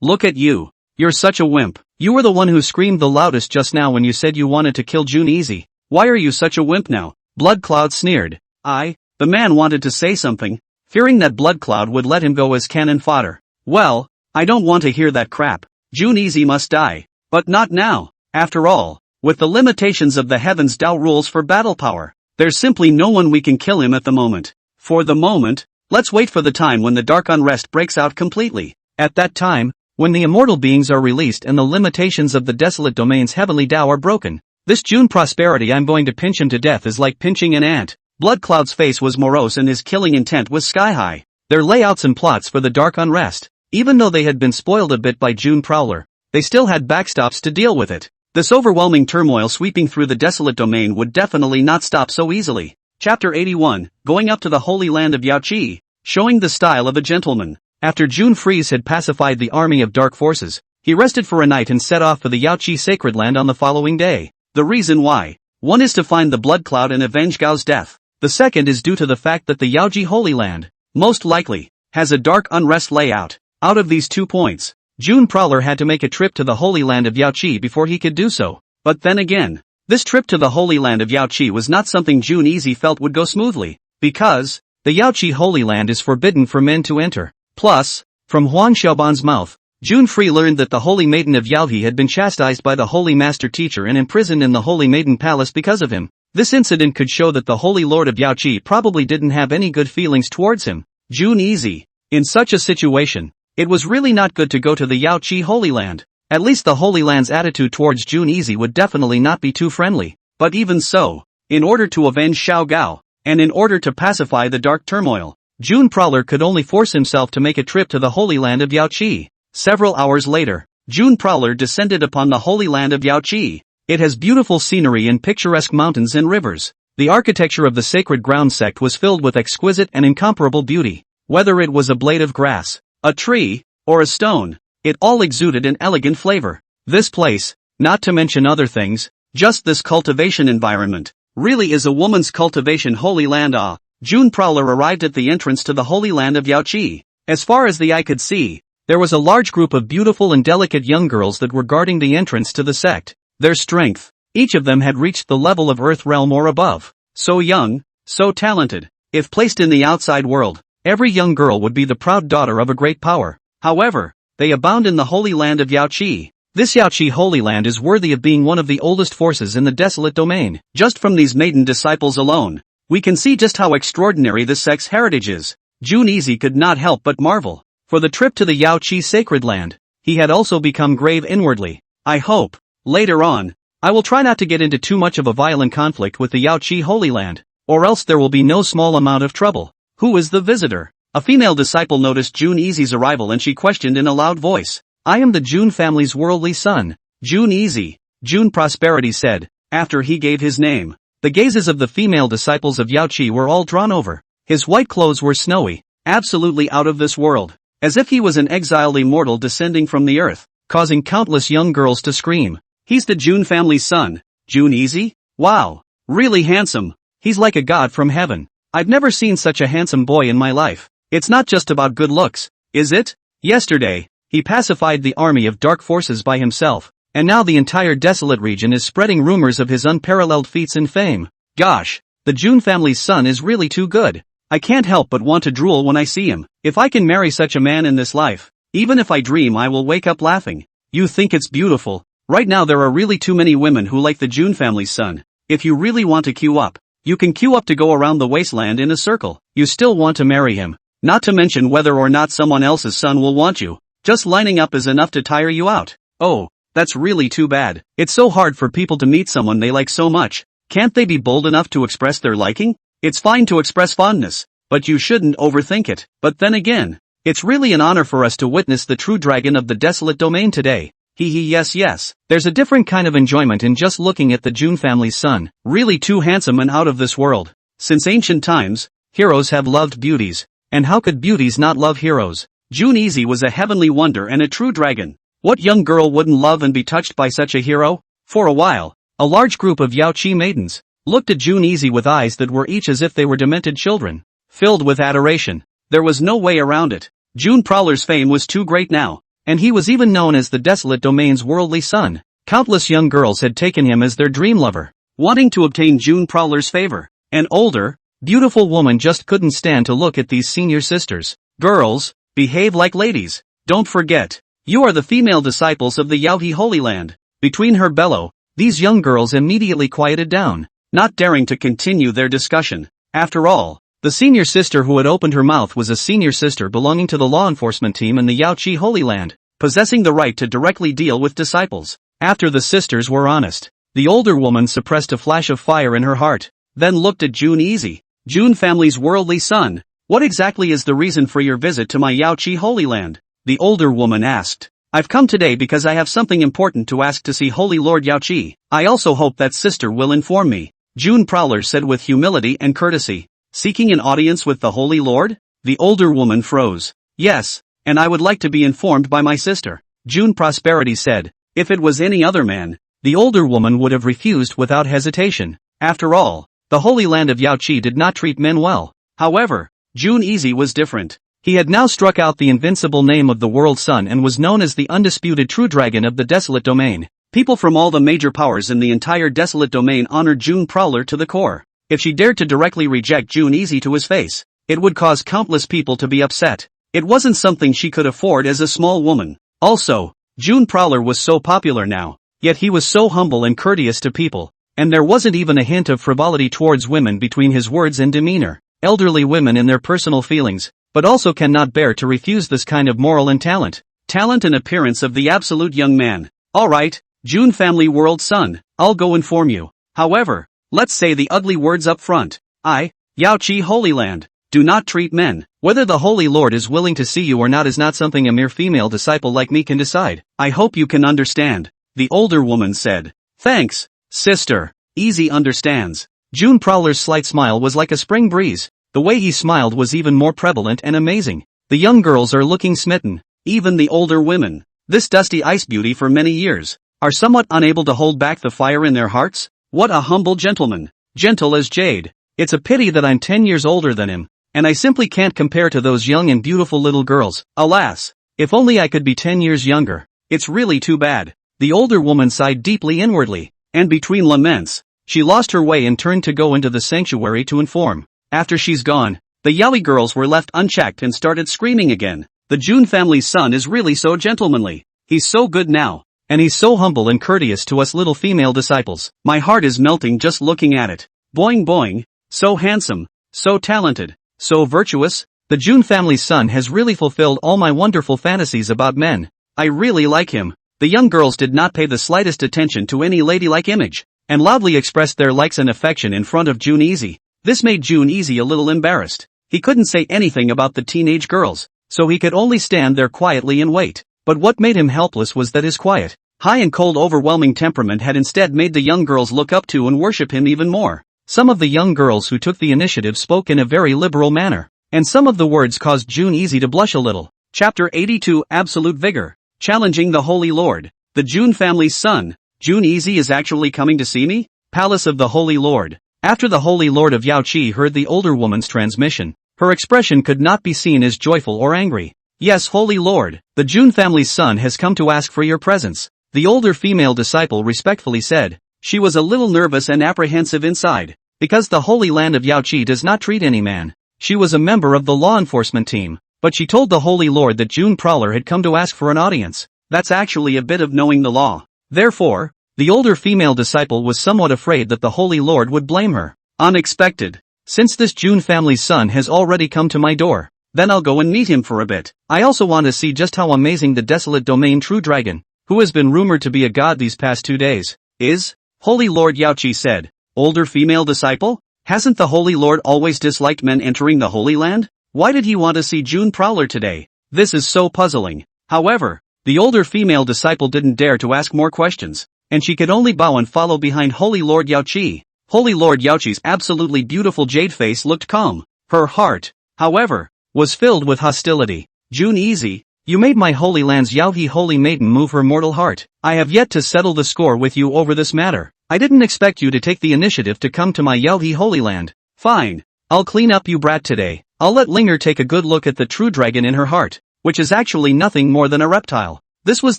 Look at you. You're such a wimp. You were the one who screamed the loudest just now when you said you wanted to kill June Easy. Why are you such a wimp now? Blood Cloud sneered. The man wanted to say something, fearing that Blood Cloud would let him go as cannon fodder. Well, I don't want to hear that crap. June Easy must die. But not now. After all, with the limitations of the Heavens Tao rules for battle power, there's simply no one we can kill him at the moment. For the moment, let's wait for the time when the dark unrest breaks out completely. At that time, when the immortal beings are released and the limitations of the desolate domain's Heavenly Tao are broken, this June Prosperity I'm going to pinch him to death is like pinching an ant. Blood Cloud's face was morose and his killing intent was sky-high. Their layouts and plots for the dark unrest, even though they had been spoiled a bit by June Prowler, they still had backstops to deal with it. This overwhelming turmoil sweeping through the desolate domain would definitely not stop so easily. Chapter 81, Going Up to the Holy Land of Yaoqi, Showing the Style of a Gentleman. After June Freeze had pacified the army of dark forces, he rested for a night and set off for the Yaoqi sacred land on the following day. The reason why. One is to find the Blood Cloud and avenge Gao's death. The second is due to the fact that the Yaoqi Holy Land, most likely, has a dark unrest layout. Out of these 2 points, June Prowler had to make a trip to the Holy Land of Yaoqi before he could do so. But then again, this trip to the Holy Land of Yaoqi was not something June Easy felt would go smoothly, because the Yaoqi Holy Land is forbidden for men to enter. Plus, from Huan Xiaoban's mouth, June Free learned that the Holy Maiden of Yaoqi had been chastised by the Holy Master Teacher and imprisoned in the Holy Maiden Palace because of him. This incident could show that the Holy Lord of Yaoqi probably didn't have any good feelings towards him. June Easy. In such a situation, it was really not good to go to the Yaoqi Holy Land. At least the Holy Land's attitude towards June Easy would definitely not be too friendly. But even so, in order to avenge Xiao Gao, and in order to pacify the dark turmoil, June Prowler could only force himself to make a trip to the Holy Land of Yaoqi. Several hours later, June Prowler descended upon the Holy Land of Yaoqi. It has beautiful scenery and picturesque mountains and rivers. The architecture of the sacred ground sect was filled with exquisite and incomparable beauty. Whether it was a blade of grass, a tree, or a stone, it all exuded an elegant flavor. This place, not to mention other things, just this cultivation environment, really is a woman's cultivation holy land. June Prowler arrived at the entrance to the Holy Land of Yaoqi. As far as the eye could see, there was a large group of beautiful and delicate young girls that were guarding the entrance to the sect. Their strength, each of them had reached the level of Earth Realm or above. So young, so talented. If placed in the outside world, every young girl would be the proud daughter of a great power. However, they abound in the Holy Land of Yaoqi. This Yaoqi Holy Land is worthy of being one of the oldest forces in the desolate domain. Just from these maiden disciples alone, we can see just how extraordinary this sect's heritage is. June Easy could not help but marvel. For the trip to the Yaoqi sacred land, he had also become grave inwardly. I hope, later on, I will try not to get into too much of a violent conflict with the Yaoqi Holy Land, or else there will be no small amount of trouble. Who is the visitor? A female disciple noticed June Easy's arrival and she questioned in a loud voice. I am the June family's worldly son, June Easy, June Prosperity said, after he gave his name. The gazes of the female disciples of Yao Qi were all drawn over. His white clothes were snowy, absolutely out of this world, as if he was an exiled immortal descending from the earth, causing countless young girls to scream. He's the Jun family's son, Jun Easy? Wow. Really handsome. He's like a god from heaven. I've never seen such a handsome boy in my life. It's not just about good looks, is it? Yesterday, he pacified the army of dark forces by himself, and now the entire desolate region is spreading rumors of his unparalleled feats and fame. Gosh, the Jun family's son is really too good. I can't help but want to drool when I see him. If I can marry such a man in this life, even if I dream, I will wake up laughing. You think it's beautiful? Right now there are really too many women who like the Jun family's son. If you really want to queue up, you can queue up to go around the wasteland in a circle. You still want to marry him. Not to mention whether or not someone else's son will want you. Just lining up is enough to tire you out. Oh, that's really too bad. It's so hard for people to meet someone they like so much. Can't they be bold enough to express their liking? It's fine to express fondness, but you shouldn't overthink it. But then again, it's really an honor for us to witness the true dragon of the desolate domain today. Yes. There's a different kind of enjoyment in just looking at the Jun family's son, really too handsome and out of this world. Since ancient times, heroes have loved beauties, and how could beauties not love heroes? Jun Easy was a heavenly wonder and a true dragon. What young girl wouldn't love and be touched by such a hero? For a while, a large group of Yao Qi maidens looked at Jun Easy with eyes that were each as if they were demented children, filled with adoration. There was no way around it. Jun Prowler's fame was too great now, and he was even known as the desolate domain's worldly son. Countless young girls had taken him as their dream lover, wanting to obtain Jun Prowler's favor. An older, beautiful woman just couldn't stand to look at these senior sisters. Girls, behave like ladies. Don't forget, you are the female disciples of the Yaohe Holy Land. Between her bellow, these young girls immediately quieted down, not daring to continue their discussion. After all, the senior sister who had opened her mouth was a senior sister belonging to the law enforcement team in the Yao Qi Holy Land, possessing the right to directly deal with disciples. After the sisters were honest, the older woman suppressed a flash of fire in her heart, then looked at Jun Easy. Jun family's worldly son, what exactly is the reason for your visit to my Yao Qi Holy Land? The older woman asked. I've come today because I have something important to ask to see Holy Lord Yao Qi. I also hope that sister will inform me, Jun Prowler said with humility and courtesy. Seeking an audience with the Holy Lord? The older woman froze. Yes, and I would like to be informed by my sister, Jun Prosperity said. If it was any other man, the older woman would have refused without hesitation. After all, the Holy Land of Yao Qi did not treat men well. However, Jun Easy was different. He had now struck out the invincible name of the World Sun and was known as the undisputed true dragon of the desolate domain. People from all the major powers in the entire desolate domain honored Jun Prowler to the core. If she dared to directly reject Jun Easy to his face, it would cause countless people to be upset. It wasn't something she could afford as a small woman. Also, Jun Prowler was so popular now, yet he was so humble and courteous to people, and there wasn't even a hint of frivolity towards women between his words and demeanor. Elderly women in their personal feelings, but also cannot bear to refuse this kind of moral and talent and appearance of the absolute young man. Alright, Jun family world son, I'll go inform you. However, let's say the ugly words up front. Yao Qi Holy Land, do not treat men. Whether the Holy Lord is willing to see you or not is not something a mere female disciple like me can decide. I hope you can understand, the older woman said. Thanks, sister. Easy understands. Jun Prowler's slight smile was like a spring breeze. The way he smiled was even more prevalent and amazing. The young girls are looking smitten. Even the older women, this dusty ice beauty for many years, are somewhat unable to hold back the fire in their hearts. What a humble gentleman, gentle as jade. It's a pity that I'm 10 years older than him, and I simply can't compare to those young and beautiful little girls. Alas, if only I could be 10 years younger. It's really too bad. The older woman sighed deeply inwardly, and between laments, she lost her way and turned to go into the sanctuary to inform. After she's gone, the Yaoi girls were left unchecked and started screaming again. The Jun family's son is really so gentlemanly. He's so good now. And he's so humble and courteous to us little female disciples. My heart is melting just looking at it. Boing boing. So handsome, so talented, so virtuous. The Jun family's son has really fulfilled all my wonderful fantasies about men. I really like him. The young girls did not pay the slightest attention to any ladylike image, and loudly expressed their likes and affection in front of Jun Easy. This made Jun Easy a little embarrassed. He couldn't say anything about the teenage girls, so he could only stand there quietly and wait. But what made him helpless was that his quiet, high and cold overwhelming temperament had instead made the young girls look up to and worship him even more. Some of the young girls who took the initiative spoke in a very liberal manner, and some of the words caused June Easy to blush a little. Chapter 82 Absolute Vigor. Challenging the Holy Lord. The June family's son. June Easy is actually coming to see me? Palace of the Holy Lord. After the Holy Lord of Yaoqi heard the older woman's transmission, her expression could not be seen as joyful or angry. Yes, Holy Lord, the June family's son has come to ask for your presence, the older female disciple respectfully said. She was a little nervous and apprehensive inside, because the Holy Land of Yaoqi does not treat any man. She was a member of the law enforcement team, but she told the Holy Lord that June Prowler had come to ask for an audience. That's actually a bit of knowing the law. Therefore, the older female disciple was somewhat afraid that the Holy Lord would blame her. Unexpected. Since this June family's son has already come to my door, then I'll go and meet him for a bit. I also want to see just how amazing the desolate domain true dragon, who has been rumored to be a god these past 2 days, is. Holy Lord Yaoqi said. Older female disciple? Hasn't the Holy Lord always disliked men entering the Holy Land? Why did he want to see June Prowler today? This is so puzzling. However, the older female disciple didn't dare to ask more questions, and she could only bow and follow behind Holy Lord Yaoqi. Holy Lord Yaoqi's absolutely beautiful jade face looked calm. Her heart, however, was filled with hostility. June Easy, you made my Holy Land's Yaoqi holy maiden move her mortal heart. I have yet to settle the score with you over this matter. I didn't expect you to take the initiative to come to my Yaoqi Holy Land. Fine. I'll clean up you brat today. I'll let Linger take a good look at the true dragon in her heart, which is actually nothing more than a reptile. This was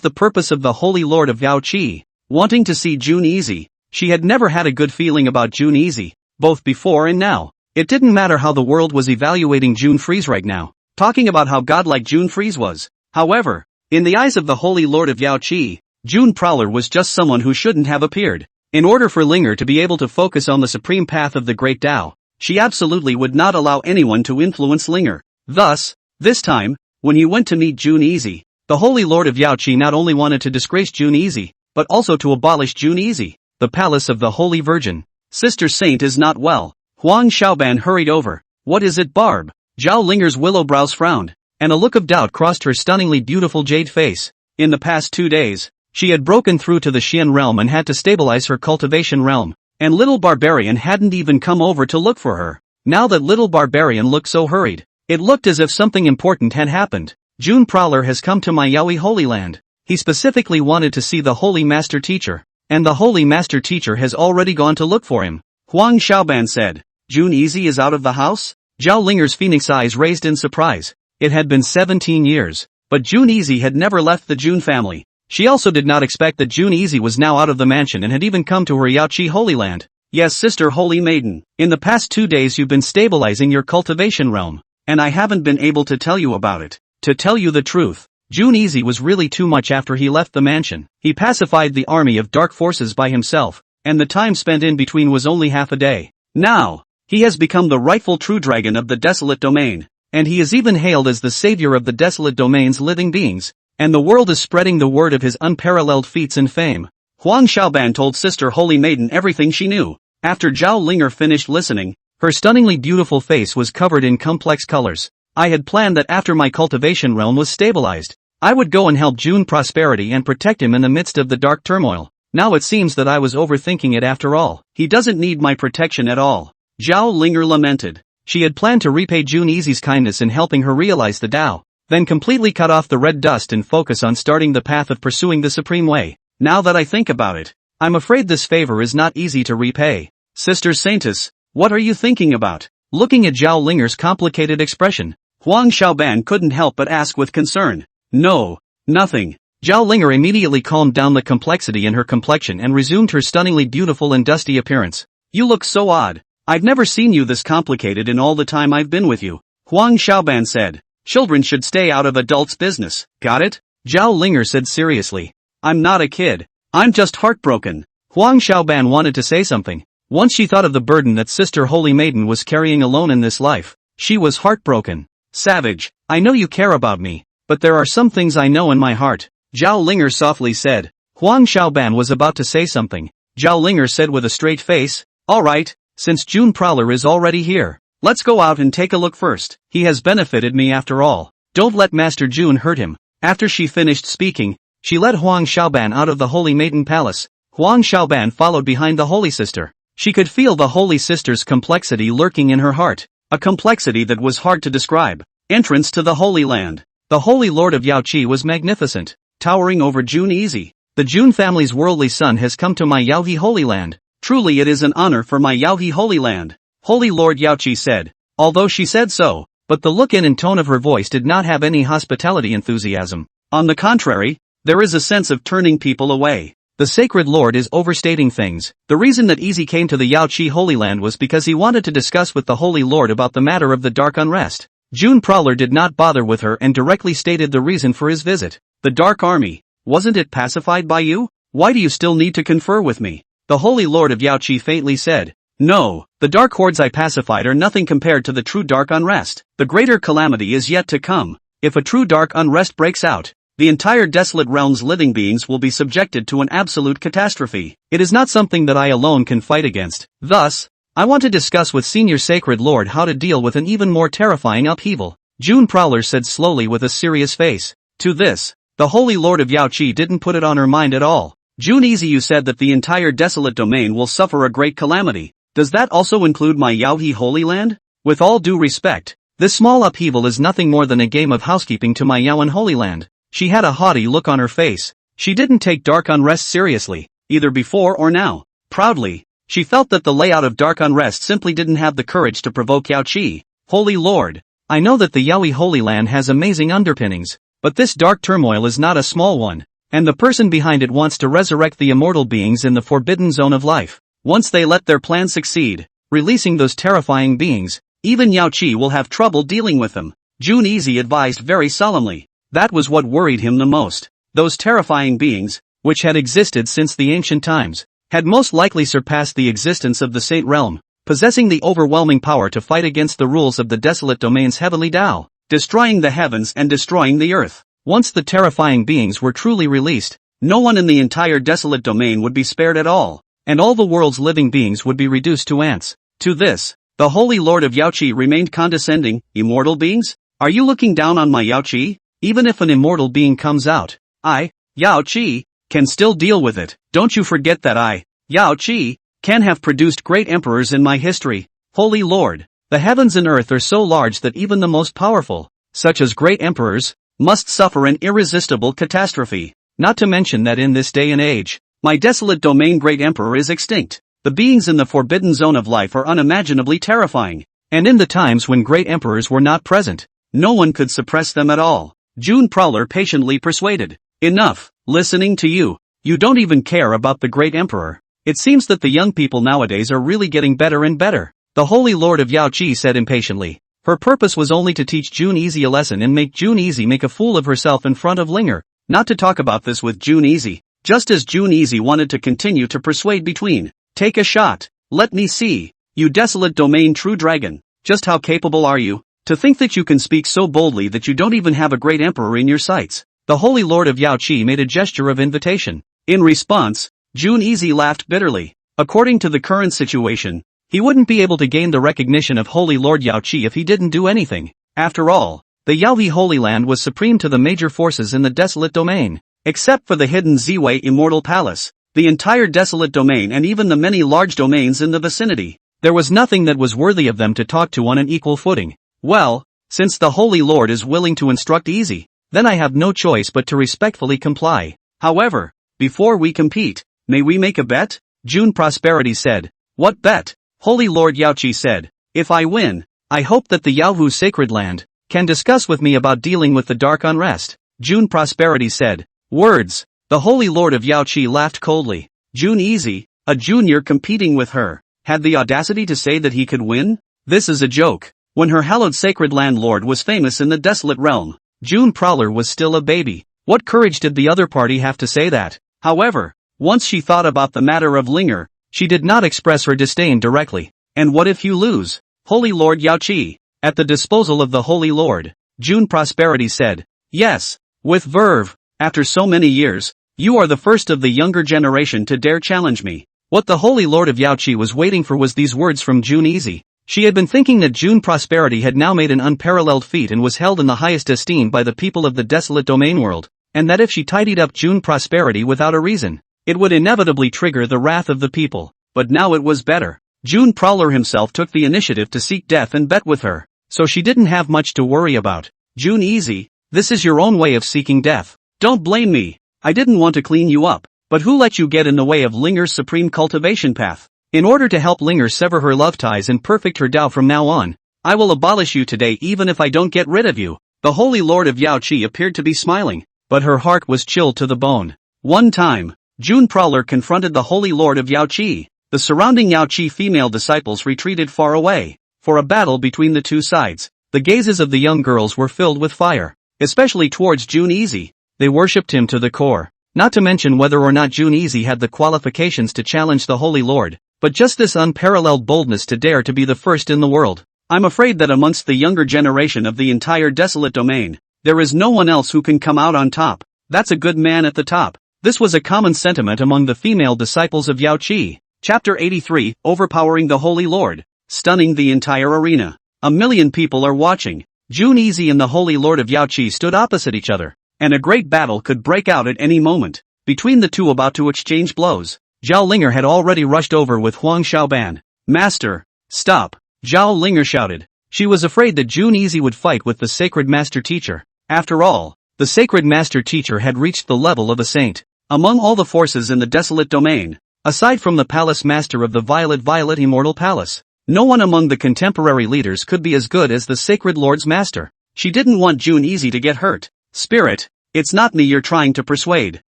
the purpose of the Holy Lord of Yaoqi, wanting to see June Easy. She had never had a good feeling about June Easy, both before and now. It didn't matter how the world was evaluating June Freeze right now, talking about how godlike June Freeze was. However, in the eyes of the Holy Lord of Yaoqi, June Prowler was just someone who shouldn't have appeared. In order for Linger to be able to focus on the supreme path of the Great Tao, she absolutely would not allow anyone to influence Linger. Thus, this time, when he went to meet June Easy, the Holy Lord of Yaoqi not only wanted to disgrace June Easy, but also to abolish June Easy. The Palace of the Holy Virgin. Sister Saint is not well. Huang Xiaoban hurried over. What is it, Barb? Zhao Linger's willow brows frowned, and a look of doubt crossed her stunningly beautiful jade face. In the past 2 days, she had broken through to the Xian realm and had to stabilize her cultivation realm, and little barbarian hadn't even come over to look for her. Now that little barbarian looked so hurried, it looked as if something important had happened. June Prowler has come to my Yaoqi Holy Land. He specifically wanted to see the Holy Master Teacher, and the Holy Master Teacher has already gone to look for him. Huang Xiaoban said. June Easy is out of the house? Zhao Linger's phoenix eyes raised in surprise. It had been 17 years, but June Easy had never left the June family. She also did not expect that June Easy was now out of the mansion and had even come to her Yaoqi Holy Land. Yes, Sister Holy Maiden, in the past 2 days you've been stabilizing your cultivation realm, and I haven't been able to tell you about it. To tell you the truth, June Easy was really too much after he left the mansion. He pacified the army of dark forces by himself, and the time spent in between was only half a day. Now, he has become the rightful true dragon of the desolate domain, and he is even hailed as the savior of the desolate domain's living beings, and the world is spreading the word of his unparalleled feats and fame. Huang Xiaoban told Sister Holy Maiden everything she knew. After Zhao Linger finished listening, her stunningly beautiful face was covered in complex colors. I had planned that after my cultivation realm was stabilized, I would go and help June prosperity and protect him in the midst of the dark turmoil. Now it seems that I was overthinking it after all. He doesn't need my protection at all. Zhao Linger lamented. She had planned to repay June Easy's kindness in helping her realize the Tao, then completely cut off the red dust and focus on starting the path of pursuing the supreme way. Now that I think about it, I'm afraid this favor is not easy to repay. Sister Saintess, what are you thinking about? Looking at Zhao Linger's complicated expression, Huang Xiaoban couldn't help but ask with concern. No, nothing. Zhao Linger immediately calmed down the complexity in her complexion and resumed her stunningly beautiful and dusty appearance. You look so odd. I've never seen you this complicated in all the time I've been with you. Huang Xiaoban said. Children should stay out of adults' business, got it? Zhao Linger said seriously. I'm not a kid. I'm just heartbroken. Huang Xiaoban wanted to say something. Once she thought of the burden that Sister Holy Maiden was carrying alone in this life, she was heartbroken. Savage, I know you care about me, but there are some things I know in my heart, Zhao Linger softly said. Huang Xiaoban was about to say something. Zhao Linger said with a straight face, alright, since June Prowler is already here, let's go out and take a look first. He has benefited me after all. Don't let Master June hurt him. After she finished speaking, she led Huang Xiaoban out of the Holy Maiden Palace. Huang Xiaoban followed behind the Holy Sister. She could feel the Holy Sister's complexity lurking in her heart, a complexity that was hard to describe. Entrance to the Holy Land. The Holy Lord of Yaoqi was magnificent, towering over Jun Easy. The Jun family's worldly son has come to my Yaohe Holy Land. Truly it is an honor for my Yaohe Holy Land, Holy Lord Yaoqi said. Although she said so, but the look and tone of her voice did not have any hospitality enthusiasm. On the contrary, there is a sense of turning people away. The Sacred Lord is overstating things. The reason that Easy came to the Yaoqi Holy Land was because he wanted to discuss with the Holy Lord about the matter of the Dark Unrest. June Prowler did not bother with her and directly stated the reason for his visit. The Dark Army. Wasn't it pacified by you? Why do you still need to confer with me? The Holy Lord of Yaoqi faintly said. No, the Dark Hordes I pacified are nothing compared to the true Dark Unrest. The greater calamity is yet to come. If a true Dark Unrest breaks out, the entire desolate realm's living beings will be subjected to an absolute catastrophe. It is not something that I alone can fight against. Thus, I want to discuss with Senior Sacred Lord how to deal with an even more terrifying upheaval. June Prowler said slowly with a serious face. To this, the Holy Lord of Yaoqi didn't put it on her mind at all. June Easy, you said that the entire desolate domain will suffer a great calamity. Does that also include my Yaohe Holy Land? With all due respect, this small upheaval is nothing more than a game of housekeeping to my Yaoan Holy Land. She had a haughty look on her face. She didn't take Dark Unrest seriously, either before or now. Proudly, she felt that the layout of Dark Unrest simply didn't have the courage to provoke Yaoqi. Holy Lord, I know that the Yaohe Holy Land has amazing underpinnings, but this dark turmoil is not a small one, and the person behind it wants to resurrect the immortal beings in the forbidden zone of life. Once they let their plan succeed, releasing those terrifying beings, even Yaoqi will have trouble dealing with them. June Easy advised very solemnly. That was what worried him the most. Those terrifying beings, which had existed since the ancient times, had most likely surpassed the existence of the Saint Realm, possessing the overwhelming power to fight against the rules of the desolate domain's heavenly Tao, destroying the heavens and destroying the earth. Once the terrifying beings were truly released, no one in the entire desolate domain would be spared at all, and all the world's living beings would be reduced to ants. To this, the Holy Lord of Yaoqi remained condescending. Immortal beings? Are you looking down on my Yaoqi? Even if an immortal being comes out, I, Yaoqi, can still deal with it. Don't you forget that I, Yaoqi, can have produced great emperors in my history. Holy Lord, the heavens and earth are so large that even the most powerful, such as great emperors, must suffer an irresistible catastrophe. Not to mention that in this day and age, my desolate domain great emperor is extinct. The beings in the forbidden zone of life are unimaginably terrifying, and in the times when great emperors were not present, no one could suppress them at all. June Prowler patiently persuaded. Enough, listening to you. You don't even care about the great emperor. It seems that the young people nowadays are really getting better and better. The Holy Lord of Yaoqi said impatiently. Her purpose was only to teach June Easy a lesson and make June Easy make a fool of herself in front of Linger. Not to talk about this with June Easy. Just as June Easy wanted to continue to persuade between. Take a shot. Let me see. You desolate domain true dragon. Just how capable are you? To think that you can speak so boldly that you don't even have a great emperor in your sights. The Holy Lord of Yaoqi made a gesture of invitation. In response, June Easy laughed bitterly. According to the current situation, he wouldn't be able to gain the recognition of Holy Lord Yaoqi if he didn't do anything. After all, the Yaohe Holy Land was supreme to the major forces in the desolate domain. Except for the hidden Ziwei Immortal Palace, the entire desolate domain and even the many large domains in the vicinity, there was nothing that was worthy of them to talk to on an equal footing. Well, since the Holy Lord is willing to instruct Easy, then I have no choice but to respectfully comply. However, before we compete, may we make a bet? June Prosperity said. What bet? Holy Lord Yaoqi said. If I win, I hope that the Yaohu Sacred Land can discuss with me about dealing with the Dark Unrest. June Prosperity said. Words. The Holy Lord of Yaoqi laughed coldly. June Easy, a junior competing with her, had the audacity to say that he could win? This is a joke. When her hallowed sacred landlord was famous in the desolate realm, June Prowler was still a baby. What courage did the other party have to say that? However, once she thought about the matter of Linger, she did not express her disdain directly. And what if you lose? Holy Lord Yaoqi, at the disposal of the Holy Lord, June Prosperity said. Yes, with verve. After so many years, you are the first of the younger generation to dare challenge me. What the Holy Lord of Yaoqi was waiting for was these words from June Easy. She had been thinking that June Prosperity had now made an unparalleled feat and was held in the highest esteem by the people of the desolate domain world, and that if she tidied up June Prosperity without a reason, it would inevitably trigger the wrath of the people. but now it was better. June Prowler himself took the initiative to seek death and bet with her, so she didn't have much to worry about. June Easy, this is your own way of seeking death. Don't blame me. I didn't want to clean you up, but who let you get in the way of Linger's supreme cultivation path? In order to help Linger sever her love ties and perfect her Tao from now on, I will abolish you today even if I don't get rid of you. The Holy Lord of Yao Qi appeared to be smiling, but her heart was chilled to the bone. One time, June Prowler confronted the Holy Lord of Yao Qi. The surrounding Yao Qi female disciples retreated far away, for a battle between the two sides. The gazes of the young girls were filled with fire, especially towards June Easy. They worshipped him to the core, not to mention whether or not June Easy had the qualifications to challenge the Holy Lord, but just this unparalleled boldness to dare to be the first in the world. I'm afraid that amongst the younger generation of the entire desolate domain, there is no one else who can come out on top. That's a good man at the top. This was a common sentiment among the female disciples of Yao Qi. Chapter 83, Overpowering the Holy Lord. Stunning the entire arena. A million people are watching. June Easy and the Holy Lord of Yao Qi stood opposite each other, and a great battle could break out at any moment. Between the two about to exchange blows, Zhao Linger had already rushed over with Huang Xiaoban. Master, stop! Zhao Linger shouted. She was afraid that June Easy would fight with the sacred master teacher. After all, the sacred master teacher had reached the level of a saint. Among all the forces in the desolate domain, aside from the palace master of the Violet Immortal Palace, no one among the contemporary leaders could be as good as the sacred lord's master. She didn't want June Easy to get hurt. Spirit, it's not me you're trying to persuade.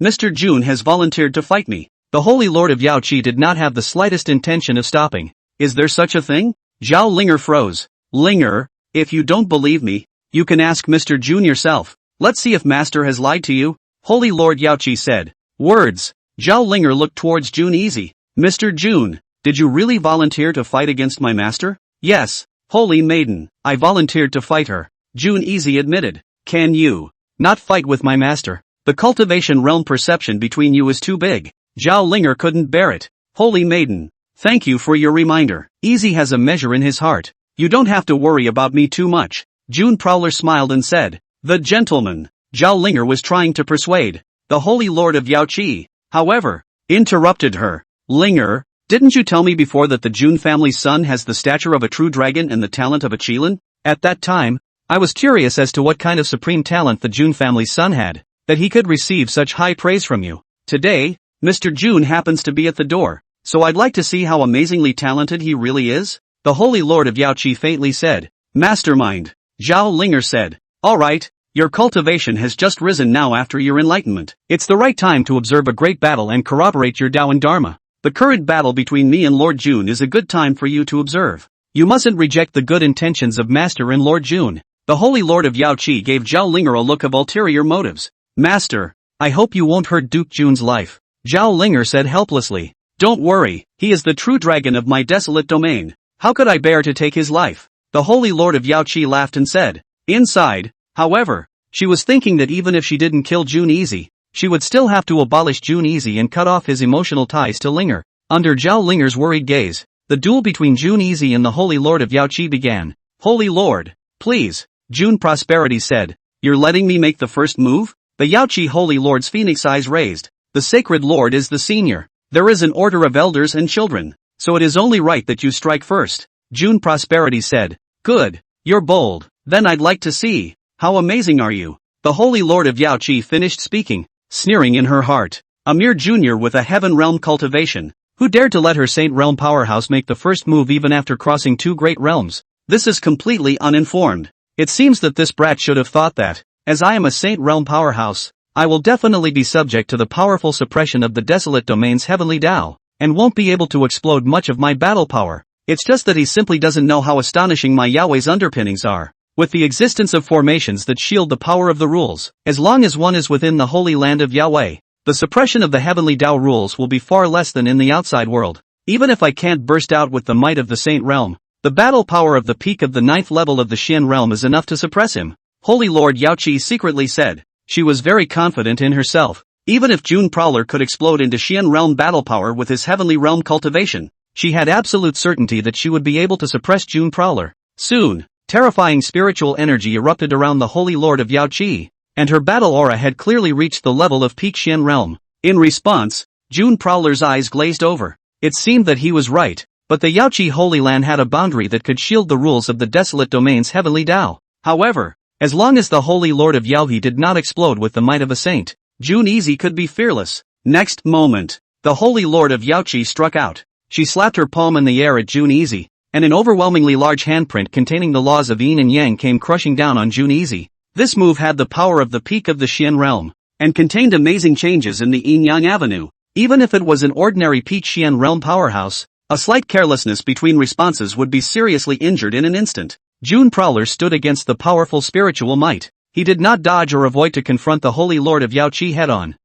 Mr. June has volunteered to fight me. The Holy Lord of Yao Qi did not have the slightest intention of stopping. Is there such a thing? Zhao Linger froze. Linger, if you don't believe me, you can ask Mr. June yourself. Let's see if Master has lied to you. Holy Lord Yao Qi said. Words. Zhao Linger looked towards June Easy. Mr. June, did you really volunteer to fight against my master? Yes, Holy Maiden, I volunteered to fight her. June Easy admitted. Can you not fight with my master? The cultivation realm perception between you is too big. Zhao Linger couldn't bear it. Holy Maiden, thank you for your reminder. Easy has a measure in his heart. You don't have to worry about me too much. June Prowler smiled and said. The gentleman. Zhao Linger was trying to persuade the Holy Lord of Yao Qi, however, interrupted her. Linger, didn't you tell me before that the June family's son has the stature of a true dragon and the talent of a Qilin? At that time, I was curious as to what kind of supreme talent the June family's son had, that he could receive such high praise from you. Today, Mr. June happens to be at the door, so I'd like to see how amazingly talented he really is. The Holy Lord of Yao Qi faintly said. Mastermind. Zhao Linger said. Alright, your cultivation has just risen now after your enlightenment. It's the right time to observe a great battle and corroborate your Tao and Dharma. The current battle between me and Lord June is a good time for you to observe. You mustn't reject the good intentions of Master and Lord June. The Holy Lord of Yao Qi gave Zhao Linger a look of ulterior motives. Master, I hope you won't hurt Duke June's life. Zhao Linger said helplessly. Don't worry, he is the true dragon of my desolate domain. How could I bear to take his life? The Holy Lord of Yao Qi laughed and said. Inside, however, she was thinking that even if she didn't kill June Easy, she would still have to abolish June Easy and cut off his emotional ties to Linger. Under Zhao Linger's worried gaze, the duel between June Easy and the Holy Lord of Yao Qi began. Holy Lord, please, June Prosperity said. You're letting me make the first move? The Yao Qi Holy Lord's phoenix eyes raised. The Sacred Lord is the senior. There is an order of elders and children, so it is only right that you strike first. June Prosperity said. Good, you're bold. Then I'd like to see. How amazing are you? The Holy Lord of Yao Qi finished speaking, sneering in her heart. A mere junior with a heaven realm cultivation, who dared to let her Saint Realm powerhouse make the first move even after crossing two great realms. This is completely uninformed. It seems that this brat should have thought that, as I am a Saint Realm powerhouse, I will definitely be subject to the powerful suppression of the desolate domain's heavenly Tao, and won't be able to explode much of my battle power. It's just that he simply doesn't know how astonishing my Yahweh's underpinnings are. With the existence of formations that shield the power of the rules, as long as one is within the holy land of Yahweh, the suppression of the heavenly Tao rules will be far less than in the outside world. Even if I can't burst out with the might of the Saint Realm, the battle power of the peak of the 9th level of the Xian Realm is enough to suppress him. Holy Lord Yao Qi secretly said. She was very confident in herself. Even if June Prowler could explode into Xian Realm battle power with his heavenly realm cultivation, she had absolute certainty that she would be able to suppress June Prowler. Soon, terrifying spiritual energy erupted around the Holy Lord of Yao Qi, and her battle aura had clearly reached the level of peak Xian Realm. In response, June Prowler's eyes glazed over. It seemed that he was right, but the Yaoqi Holy Land had a boundary that could shield the rules of the desolate domain's heavenly Tao. However, as long as the Holy Lord of Yaohe did not explode with the might of a saint, June Easy could be fearless. Next moment, the Holy Lord of Yaoqi struck out. She slapped her palm in the air at June Easy, and an overwhelmingly large handprint containing the laws of yin and yang came crushing down on June Easy. This move had the power of the peak of the Xian realm, and contained amazing changes in the yin-yang avenue. Even if it was an ordinary peak Xian realm powerhouse, a slight carelessness between responses would be seriously injured in an instant. June Prowler stood against the powerful spiritual might. He did not dodge or avoid to confront the Holy Lord of Yaoqi head-on.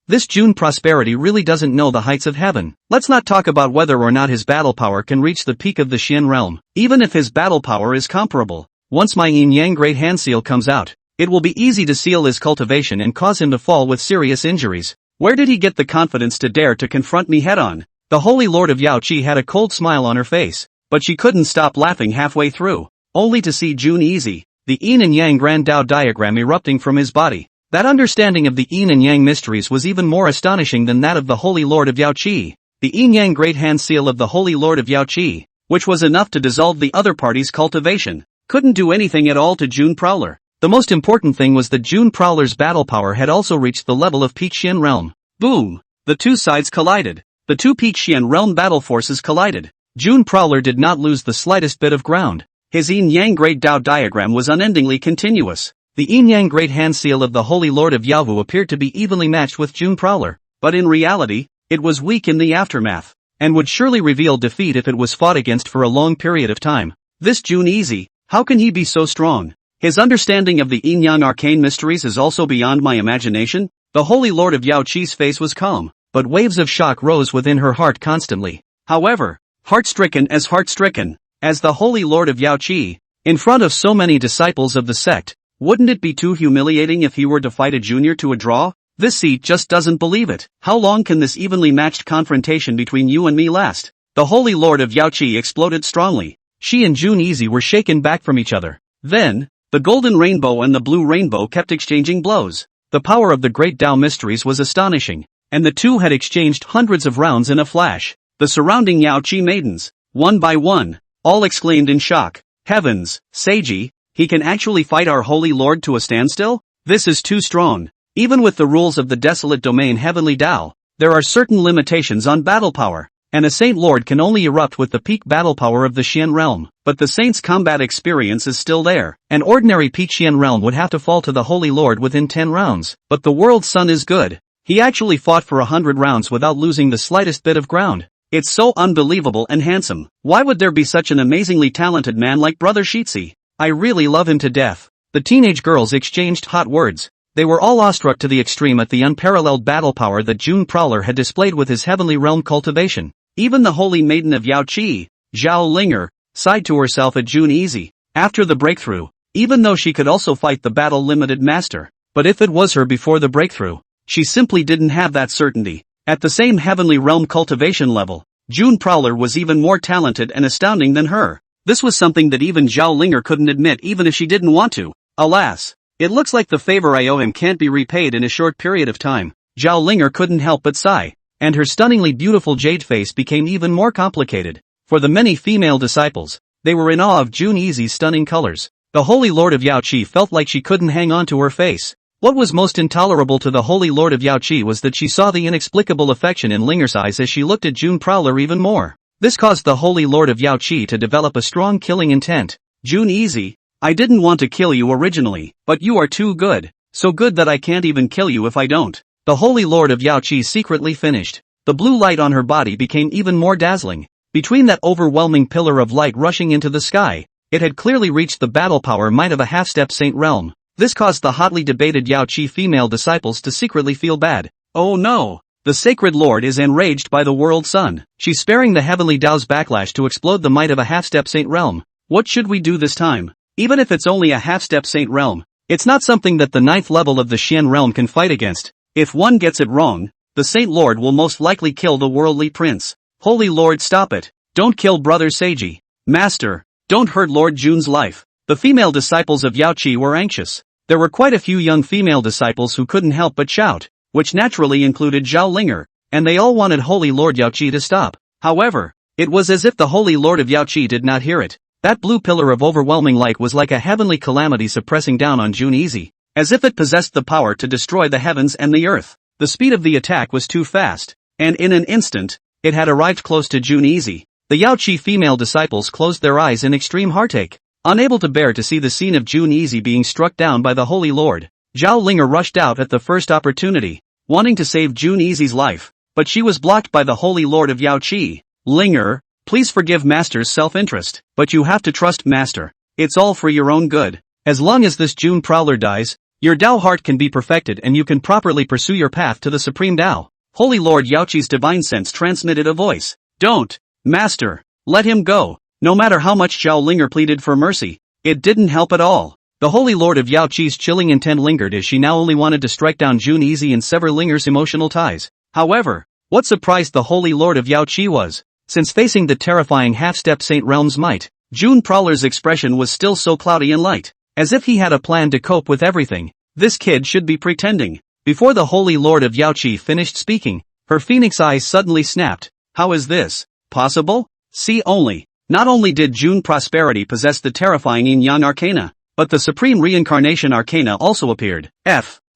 This June Prosperity really doesn't know the heights of heaven. Let's not talk about whether or not his battle power can reach the peak of the Xian realm. Even if his battle power is comparable, once my yin-yang great hand seal comes out, it will be easy to seal his cultivation and cause him to fall with serious injuries. Where did he get the confidence to dare to confront me head-on? The Holy Lord of Yaoqi had a cold smile on her face, but she couldn't stop laughing halfway through, only to see June Easy, the yin and yang grand Tao diagram erupting from his body. That understanding of the yin and yang mysteries was even more astonishing than that of the Holy Lord of Yaoqi. The yin-yang great hand seal of the Holy Lord of Yaoqi, which was enough to dissolve the other party's cultivation, couldn't do anything at all to June Prowler. The most important thing was that June Prowler's battle power had also reached the level of peak Xian realm. Boom! The two sides collided. The two peak Xian realm battle forces collided. June Prowler did not lose the slightest bit of ground. His yin-yang great Tao diagram was unendingly continuous. The yin-yang great hand seal of the Holy Lord of Yaohe appeared to be evenly matched with June Prowler, but in reality, it was weak in the aftermath, and would surely reveal defeat if it was fought against for a long period of time. This June Easy, how can he be so strong? His understanding of the yin-yang arcane mysteries is also beyond my imagination. The Holy Lord of Yaoqi's face was calm, but waves of shock rose within her heart constantly. However, heart-stricken as the Holy Lord of Yaoqi, in front of so many disciples of the sect, wouldn't it be too humiliating if he were to fight a junior to a draw? This seat just doesn't believe it. How long can this evenly matched confrontation between you and me last? The Holy Lord of Yaoqi exploded strongly. She and June Easy were shaken back from each other. Then, the golden rainbow and the blue rainbow kept exchanging blows. The power of the great Tao mysteries was astonishing, and the two had exchanged hundreds of rounds in a flash. The surrounding Yaoqi maidens, one by one, all exclaimed in shock. Heavens, Seiji, he can actually fight our Holy Lord to a standstill? This is too strong. Even with the rules of the desolate domain Heavenly Tao, there are certain limitations on battle power, and a Saint Lord can only erupt with the peak battle power of the Xian realm. But the Saint's combat experience is still there. An ordinary peak Xian realm would have to fall to the Holy Lord within 10 rounds. But the world's son is good. He actually fought for 100 rounds without losing the slightest bit of ground. It's so unbelievable and handsome. Why would there be such an amazingly talented man like Brother Shitsi? I really love him to death. The teenage girls exchanged hot words. They were all awestruck to the extreme at the unparalleled battle power that June Prowler had displayed with his heavenly realm cultivation. Even the Holy Maiden of Yaoqi, Zhao Linger, sighed to herself at June Easy, after the breakthrough, even though she could also fight the battle-limited master. But if it was her before the breakthrough, she simply didn't have that certainty. At the same heavenly realm cultivation level, June Prowler was even more talented and astounding than her. This was something that even Zhao Linger couldn't admit even if she didn't want to. Alas, it looks like the favor I owe him can't be repaid in a short period of time. Zhao Linger couldn't help but sigh, and her stunningly beautiful jade face became even more complicated. For the many female disciples, they were in awe of June Easy's stunning colors. The Holy Lord of Yaoqi felt like she couldn't hang on to her face. What was most intolerable to the Holy Lord of Yaoqi was that she saw the inexplicable affection in Linger's eyes as she looked at June Prowler even more. This caused the Holy Lord of Yaoqi to develop a strong killing intent. June Easy, I didn't want to kill you originally, but you are too good. So good that I can't even kill you if I don't. The Holy Lord of Yaoqi secretly finished. The blue light on her body became even more dazzling. Between that overwhelming pillar of light rushing into the sky, it had clearly reached the battle power might of a half-step saint realm. This caused the hotly debated Yaoqi female disciples to secretly feel bad. Oh no! The Sacred Lord is enraged by the world's son. She's sparing the heavenly Tao's backlash to explode the might of a half-step saint realm. What should we do this time? Even if it's only a half-step saint realm, it's not something that the 9th level of the Xian realm can fight against. If one gets it wrong, the Saint Lord will most likely kill the worldly prince. Holy Lord, stop it. Don't kill Brother Seiji. Master, don't hurt Lord June's life. The female disciples of Yaoqi were anxious. There were quite a few young female disciples who couldn't help but shout, which naturally included Zhao Linger. and they all wanted Holy Lord Yaoqi to stop. However, it was as if the Holy Lord of Yaoqi did not hear it. That blue pillar of overwhelming light was like a heavenly calamity suppressing down on June Easy, as if it possessed the power to destroy the heavens and the earth. The speed of the attack was too fast, and in an instant, it had arrived close to June Easy. The Yaoqi female disciples closed their eyes in extreme heartache, unable to bear to see the scene of June Easy being struck down by the Holy Lord. Zhao Linger rushed out at the first opportunity, wanting to save June Easy's life, but she was blocked by the Holy Lord of Yaoqi. Linger, please forgive Master's self-interest, but you have to trust Master. It's all for your own good. As long as this June Prowler dies, your Dao heart can be perfected and you can properly pursue your path to the Supreme Dao. Holy Lord Yaoqi's divine sense transmitted a voice. Don't, Master, let him go. No matter how much Zhao Linger pleaded for mercy, it didn't help at all. The Holy Lord of Yaoqi's chilling intent lingered as she now only wanted to strike down June Easy and sever Linger's emotional ties. However, what surprised the Holy Lord of Yaoqi was, since facing the terrifying half-step Saint Realm's might, June Prowler's expression was still so cloudy and light, as if he had a plan to cope with everything. This kid should be pretending. Before the Holy Lord of Yaoqi finished speaking, her phoenix eyes suddenly snapped. How is this possible? See only. Not only did June Prosperity possess the terrifying Yin-Yang Arcana, but the Supreme Reincarnation Arcana also appeared.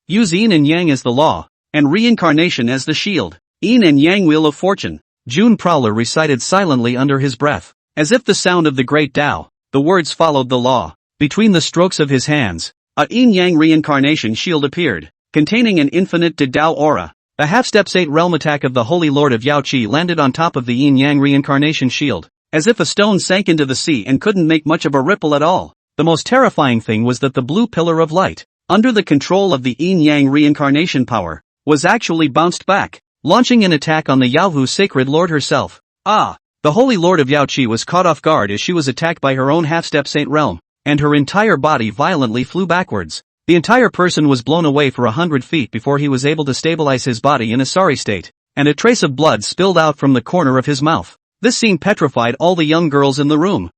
Use Yin and Yang as the law, and Reincarnation as the shield. Yin and Yang Wheel of Fortune. June Prowler recited silently under his breath, as if the sound of the great Tao. The words followed the law. Between the strokes of his hands, a Yin-Yang Reincarnation shield appeared, containing an infinite Dao aura. The half-step Saint Realm attack of the Holy Lord of Yaoqi landed on top of the Yin-Yang Reincarnation shield, as if a stone sank into the sea and couldn't make much of a ripple at all. The most terrifying thing was that the blue pillar of light, under the control of the Yin-Yang Reincarnation power, was actually bounced back, launching an attack on the Yaohu Sacred Lord herself. The Holy Lord of Yaoqi was caught off guard as she was attacked by her own half-step Saint Realm, and her entire body violently flew backwards. The entire person was blown away for 100 feet before he was able to stabilize his body in a sorry state, and a trace of blood spilled out from the corner of his mouth. This scene petrified all the young girls in the room.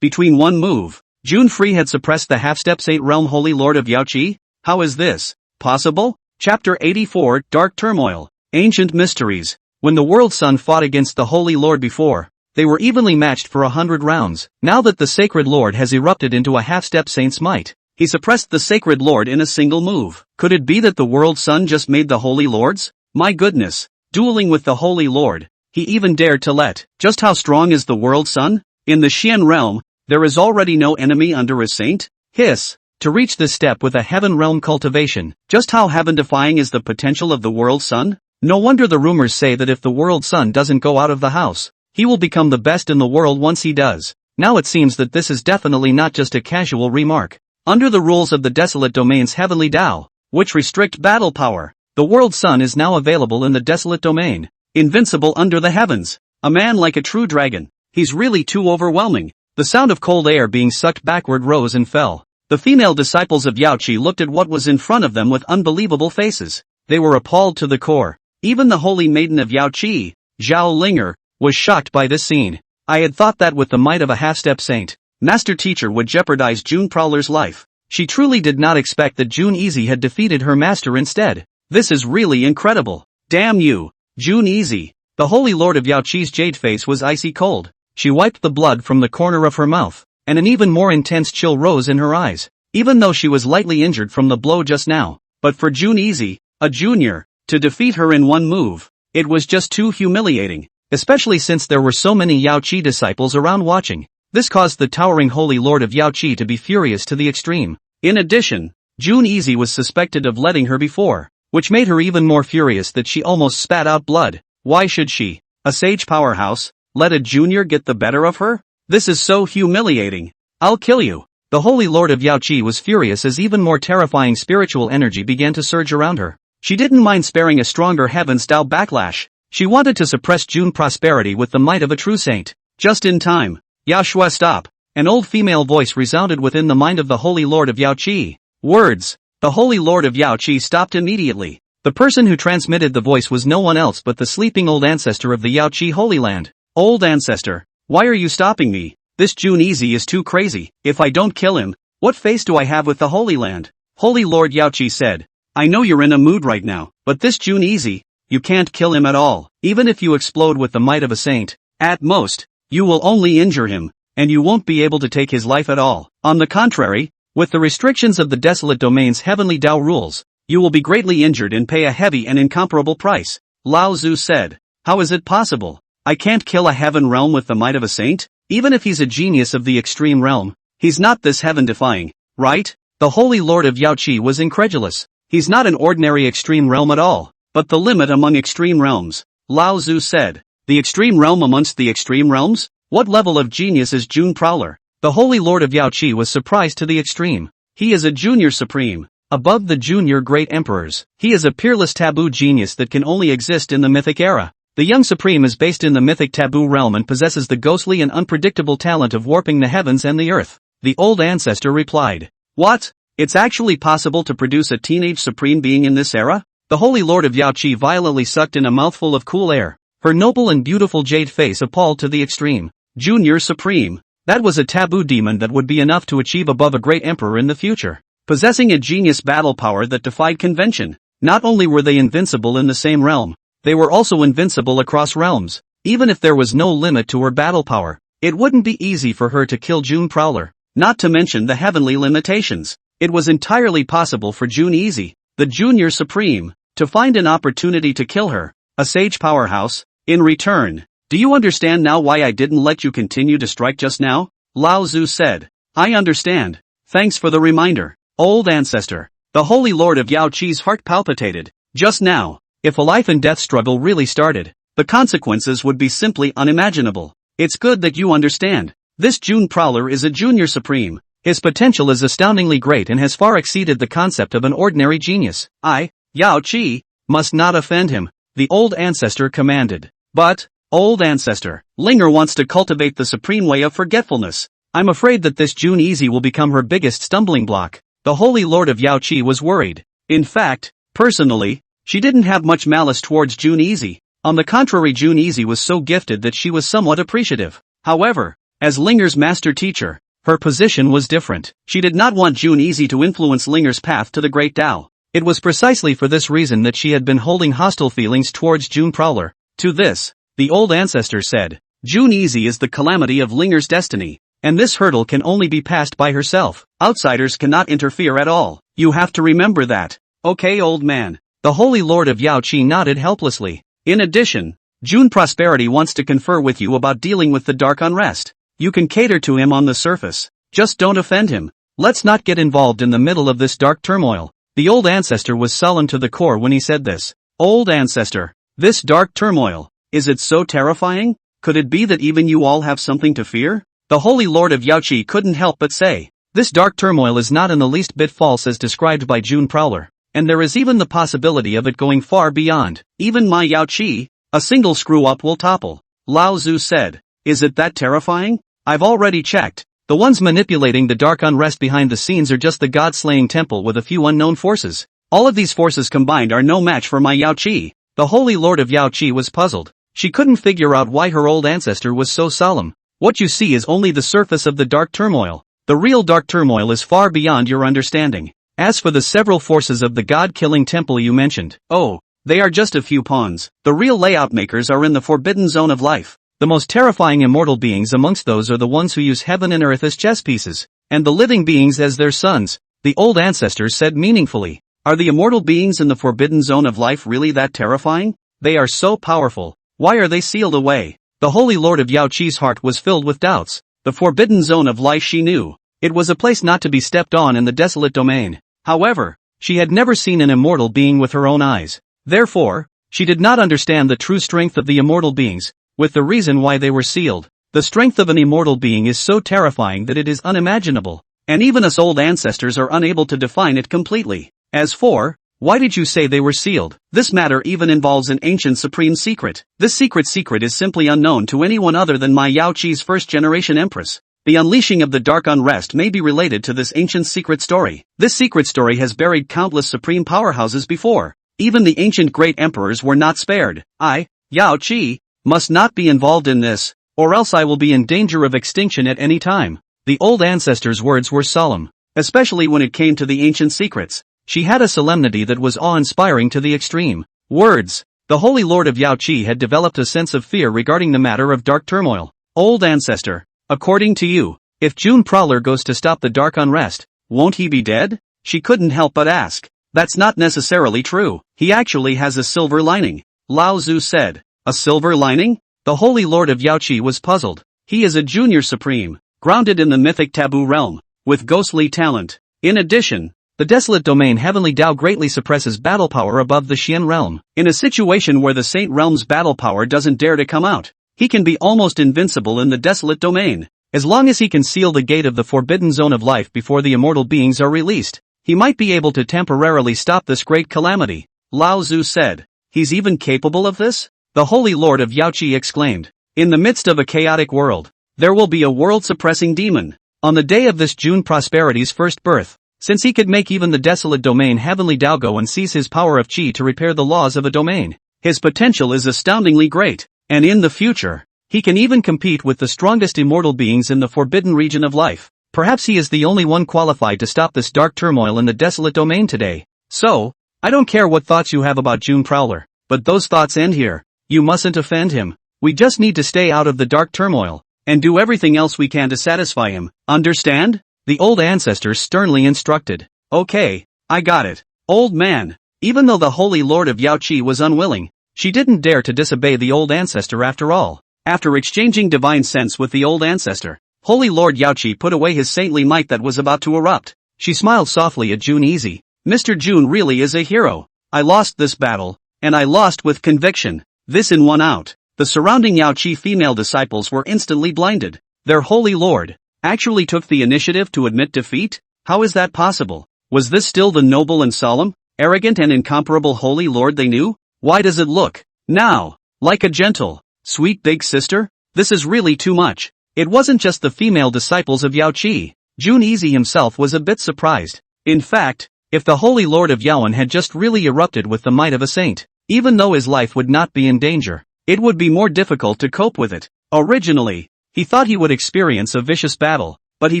Between one move, June Free had suppressed the half-step Saint Realm Holy Lord of Yaoqi? How is this possible? Chapter 84, Dark Turmoil. Ancient Mysteries. When the World Sun fought against the Holy Lord before, they were evenly matched for 100 rounds. Now that the Sacred Lord has erupted into a half-step Saint's might, he suppressed the Sacred Lord in a single move. Could it be that the World Sun just made the Holy Lords? My goodness, dueling with the Holy Lord. He even dared to let. Just how strong is the World Sun? In the Xian realm, there is already no enemy under a saint? Hiss. To reach this step with a Heaven realm cultivation, just how heaven-defying is the potential of the World Sun? No wonder the rumors say that if the World Sun doesn't go out of the house, he will become the best in the world once he does. Now it seems that this is definitely not just a casual remark. Under the rules of the Desolate Domain's Heavenly Dao, which restrict battle power, the World Sun is now available in the Desolate Domain. Invincible under the heavens. A man like a true dragon. He's really too overwhelming. The sound of cold air being sucked backward rose and fell. The female disciples of Yaoqi looked at what was in front of them with unbelievable faces. They were appalled to the core. Even the holy maiden of Yaoqi, Zhao Linger, was shocked by this scene. I had thought that with the might of a half-step saint, Master Teacher would jeopardize June Prowler's life. She truly did not expect that June Easy had defeated her master instead. This is really incredible. Damn you, June Easy. The Holy Lord of Yaoqi's jade face was icy cold. She wiped the blood from the corner of her mouth, and an even more intense chill rose in her eyes, even though she was lightly injured from the blow just now. But for June Easy, a junior, to defeat her in one move, it was just too humiliating, especially since there were so many Yaoqi disciples around watching. This caused the towering Holy Lord of Yaoqi to be furious to the extreme. In addition, June Easy was suspected of letting her before, which made her even more furious that she almost spat out blood. Why should she, a sage powerhouse, let a junior get the better of her? This is so humiliating. I'll kill you. The Holy Lord of Yaoqi was furious as even more terrifying spiritual energy began to surge around her. She didn't mind sparing a stronger Heaven's Dao backlash. She wanted to suppress June Prosperity with the might of a true saint. Just in time. Yao Shui, stop. An old female voice resounded within the mind of the Holy Lord of Yaoqi. Words. The Holy Lord of Yaoqi stopped immediately. The person who transmitted the voice was no one else but the sleeping old ancestor of the Yaoqi Holy Land. Old ancestor, why are you stopping me? This June Easy is too crazy. If I don't kill him, what face do I have with the Holy Land? Holy Lord Yaoqi said, I know you're in a mood right now, but this June Easy, you can't kill him at all. Even if you explode with the might of a saint, at most, you will only injure him, and you won't be able to take his life at all. On the contrary, with the restrictions of the desolate domain's heavenly Tao rules, you will be greatly injured and pay a heavy and incomparable price. Lao Tzu said, how is it possible? I can't kill a heaven realm with the might of a saint? Even if he's a genius of the extreme realm, he's not this heaven-defying, right? The Holy Lord of Yaoqi was incredulous. He's not an ordinary extreme realm at all, but the limit among extreme realms. Lao Tzu said, the extreme realm amongst the extreme realms? What level of genius is June Prowler? The Holy Lord of Yaoqi was surprised to the extreme. He is a junior supreme, above the junior great emperors. He is a peerless taboo genius that can only exist in the mythic era. The young supreme is based in the mythic taboo realm and possesses the ghostly and unpredictable talent of warping the heavens and the earth. The old ancestor replied, what? It's actually possible to produce a teenage supreme being in this era? The Holy Lord of Yaoqi violently sucked in a mouthful of cool air. Her noble and beautiful jade face appalled to the extreme. Junior supreme. That was a taboo demon that would be enough to achieve above a great emperor in the future. Possessing a genius battle power that defied convention. Not only were they invincible in the same realm, they were also invincible across realms. Even if there was no limit to her battle power, it wouldn't be easy for her to kill June Prowler. Not to mention the heavenly limitations. It was entirely possible for June Easy, the junior supreme, to find an opportunity to kill her, a sage powerhouse, in return. Do you understand now why I didn't let you continue to strike just now? Lao Tzu said. I understand. Thanks for the reminder, old ancestor. The Holy Lord of Yaoqi's heart palpitated. Just now, if a life and death struggle really started, the consequences would be simply unimaginable. It's good that you understand. This June Prowler is a junior supreme. His potential is astoundingly great and has far exceeded the concept of an ordinary genius. I, Yaoqi, must not offend him, the old ancestor commanded. But, old ancestor, Linger wants to cultivate the supreme way of forgetfulness. I'm afraid that this June Easy will become her biggest stumbling block. The Holy Lord of Yaoqi was worried. In fact, personally, she didn't have much malice towards June Easy. On the contrary, June Easy was so gifted that she was somewhat appreciative. However, as Linger's master teacher, her position was different. She did not want June Easy to influence Linger's path to the Great Tao. It was precisely for this reason that she had been holding hostile feelings towards June Prowler. To this, the old ancestor said, June Easy is the calamity of Linger's destiny, and this hurdle can only be passed by herself. Outsiders cannot interfere at all. You have to remember that. Okay, old man. The Holy Lord of Yaoqi nodded helplessly. In addition, June Prosperity wants to confer with you about dealing with the dark unrest. You can cater to him on the surface. Just don't offend him. Let's not get involved in the middle of this dark turmoil. The old ancestor was sullen to the core when he said this. Old ancestor, this dark turmoil, is it so terrifying? Could it be that even you all have something to fear? The Holy Lord of Yaoqi couldn't help but say, this dark turmoil is not in the least bit false as described by June Prowler, and there is even the possibility of it going far beyond. Even my Yaoqi, a single screw-up will topple. Lao Tzu said, is it that terrifying? I've already checked. The ones manipulating the dark unrest behind the scenes are just the god-slaying temple with a few unknown forces. All of these forces combined are no match for my Yaoqi. The Holy Lord of Yaoqi was puzzled. She couldn't figure out why her old ancestor was so solemn. What you see is only the surface of the dark turmoil. The real dark turmoil is far beyond your understanding. As for the several forces of the god-killing temple you mentioned, oh, they are just a few pawns. The real layout makers are in the forbidden zone of life. The most terrifying immortal beings amongst those are the ones who use heaven and earth as chess pieces, and the living beings as their sons, the old ancestors said meaningfully. Are the immortal beings in the forbidden zone of life really that terrifying? They are so powerful. Why are they sealed away? The Holy Lord of Yaoqi's heart was filled with doubts. The forbidden zone of life she knew. It was a place not to be stepped on in the desolate domain. However, she had never seen an immortal being with her own eyes. Therefore, she did not understand the true strength of the immortal beings, with the reason why they were sealed. The strength of an immortal being is so terrifying that it is unimaginable, and even us old ancestors are unable to define it completely. As for, why did you say they were sealed? This matter even involves an ancient supreme secret. This secret is simply unknown to anyone other than my Yaoqi's first-generation empress. The unleashing of the dark unrest may be related to this ancient secret story. This secret story has buried countless supreme powerhouses before. Even the ancient great emperors were not spared. I, Yaoqi, must not be involved in this, or else I will be in danger of extinction at any time. The old ancestor's words were solemn, especially when it came to the ancient secrets. She had a solemnity that was awe-inspiring to the extreme. Words, The Holy Lord of Yaoqi had developed a sense of fear regarding the matter of dark turmoil. Old ancestor, according to you, if June Prowler goes to stop the dark unrest, won't he be dead? She couldn't help but ask. That's not necessarily true. He actually has a silver lining, Lao Tzu said. A silver lining? The Holy Lord of Yaoqi was puzzled. He is a junior supreme, grounded in the mythic taboo realm, with ghostly talent. In addition, the desolate domain Heavenly Tao greatly suppresses battle power above the Xian realm. In a situation where the Saint realm's battle power doesn't dare to come out, he can be almost invincible in the desolate domain. As long as he can seal the gate of the forbidden zone of life before the immortal beings are released, he might be able to temporarily stop this great calamity, Lao Tzu said. He's even capable of this? The Holy Lord of Yaoqi exclaimed. In the midst of a chaotic world, there will be a world-suppressing demon. On the day of this June Prosperity's first birth, since he could make even the desolate domain Heavenly Tao go and seize his power of Qi to repair the laws of a domain, his potential is astoundingly great, and in the future, he can even compete with the strongest immortal beings in the forbidden region of life. Perhaps he is the only one qualified to stop this dark turmoil in the desolate domain today. So, I don't care what thoughts you have about June Prowler, but those thoughts end here. You mustn't offend him. We just need to stay out of the dark turmoil, and do everything else we can to satisfy him. Understand? The old ancestor sternly instructed. Okay, I got it. Old man. Even though the Holy Lord of Yaoqi was unwilling, she didn't dare to disobey the old ancestor after all. After exchanging divine sense with the old ancestor, Holy Lord Yaoqi put away his saintly might that was about to erupt. She smiled softly at June Easy. Mr. June really is a hero. I lost this battle, and I lost with conviction. This in one out. The surrounding Yaoqi female disciples were instantly blinded. Their Holy Lord actually took the initiative to admit defeat? How is that possible? Was this still the noble and solemn, arrogant and incomparable Holy Lord they knew? Why does it look now like a gentle, sweet big sister? This is really too much. It wasn't just the female disciples of Yaoqi. June Easy himself was a bit surprised. In fact, if the Holy Lord of Yaoan had just really erupted with the might of a saint, even though his life would not be in danger, it would be more difficult to cope with it. Originally, he thought he would experience a vicious battle, but he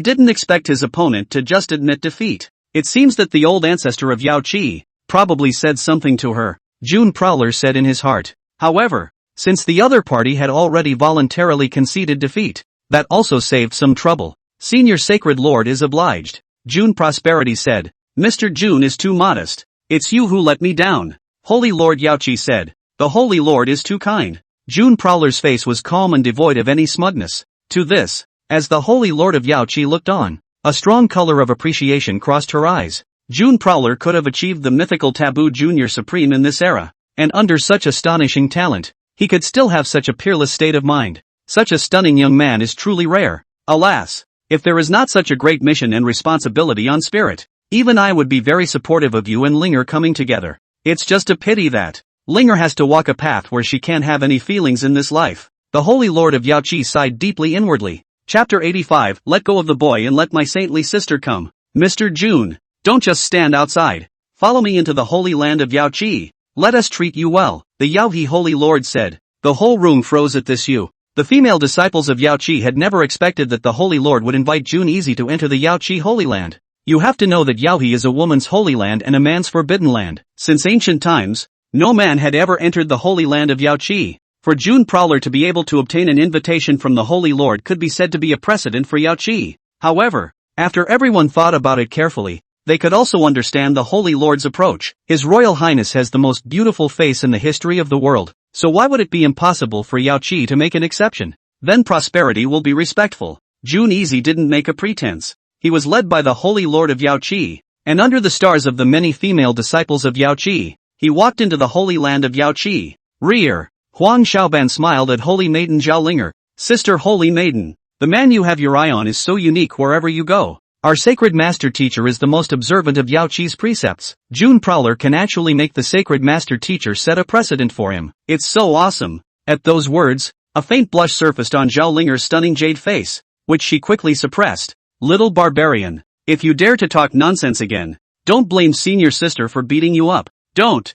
didn't expect his opponent to just admit defeat. It seems that the old ancestor of Yaoqi probably said something to her, June Prowler said in his heart. However, since the other party had already voluntarily conceded defeat, that also saved some trouble. Senior Sacred Lord is obliged, June Prosperity said. Mr. June is too modest. It's you who let me down. Holy Lord Yaoqi said. The Holy Lord is too kind. June Prowler's face was calm and devoid of any smugness. To this, as the Holy Lord of Yaoqi looked on, a strong color of appreciation crossed her eyes. June Prowler could have achieved the mythical taboo Junior Supreme in this era, and under such astonishing talent, he could still have such a peerless state of mind. Such a stunning young man is truly rare. Alas, if there is not such a great mission and responsibility on Spirit, even I would be very supportive of you and Linger coming together. It's just a pity that Linger has to walk a path where she can't have any feelings in this life. The Holy Lord of Yaoqi sighed deeply inwardly. Chapter 85, Let go of the boy and let my saintly sister come. Mr. June, don't just stand outside. Follow me into the holy land of Yaoqi. Let us treat you well, the Yaohe Holy Lord said. The whole room froze at this. The female disciples of Yaoqi had never expected that the Holy Lord would invite June Easy to enter the Yaoqi Holy Land. You have to know that Yaohe is a woman's holy land and a man's forbidden land. Since ancient times, no man had ever entered the holy land of Yaoqi. For June Prowler to be able to obtain an invitation from the Holy Lord could be said to be a precedent for Yaoqi. However, after everyone thought about it carefully, they could also understand the Holy Lord's approach. His Royal Highness has the most beautiful face in the history of the world, so why would it be impossible for Yaoqi to make an exception? Then Prosperity will be respectful. June Easy didn't make a pretense. He was led by the Holy Lord of Yaoqi, and under the stars of the many female disciples of Yaoqi, he walked into the holy land of Yaoqi. Rear. Huang Xiaoban smiled at Holy Maiden Zhao Linger. Sister Holy Maiden, the man you have your eye on is so unique wherever you go. Our sacred master teacher is the most observant of Yaoqi's precepts. June Prowler can actually make the sacred master teacher set a precedent for him. It's so awesome. At those words, a faint blush surfaced on Zhao Linger's stunning jade face, which she quickly suppressed. Little barbarian, if you dare to talk nonsense again, don't blame senior sister for beating you up. Don't.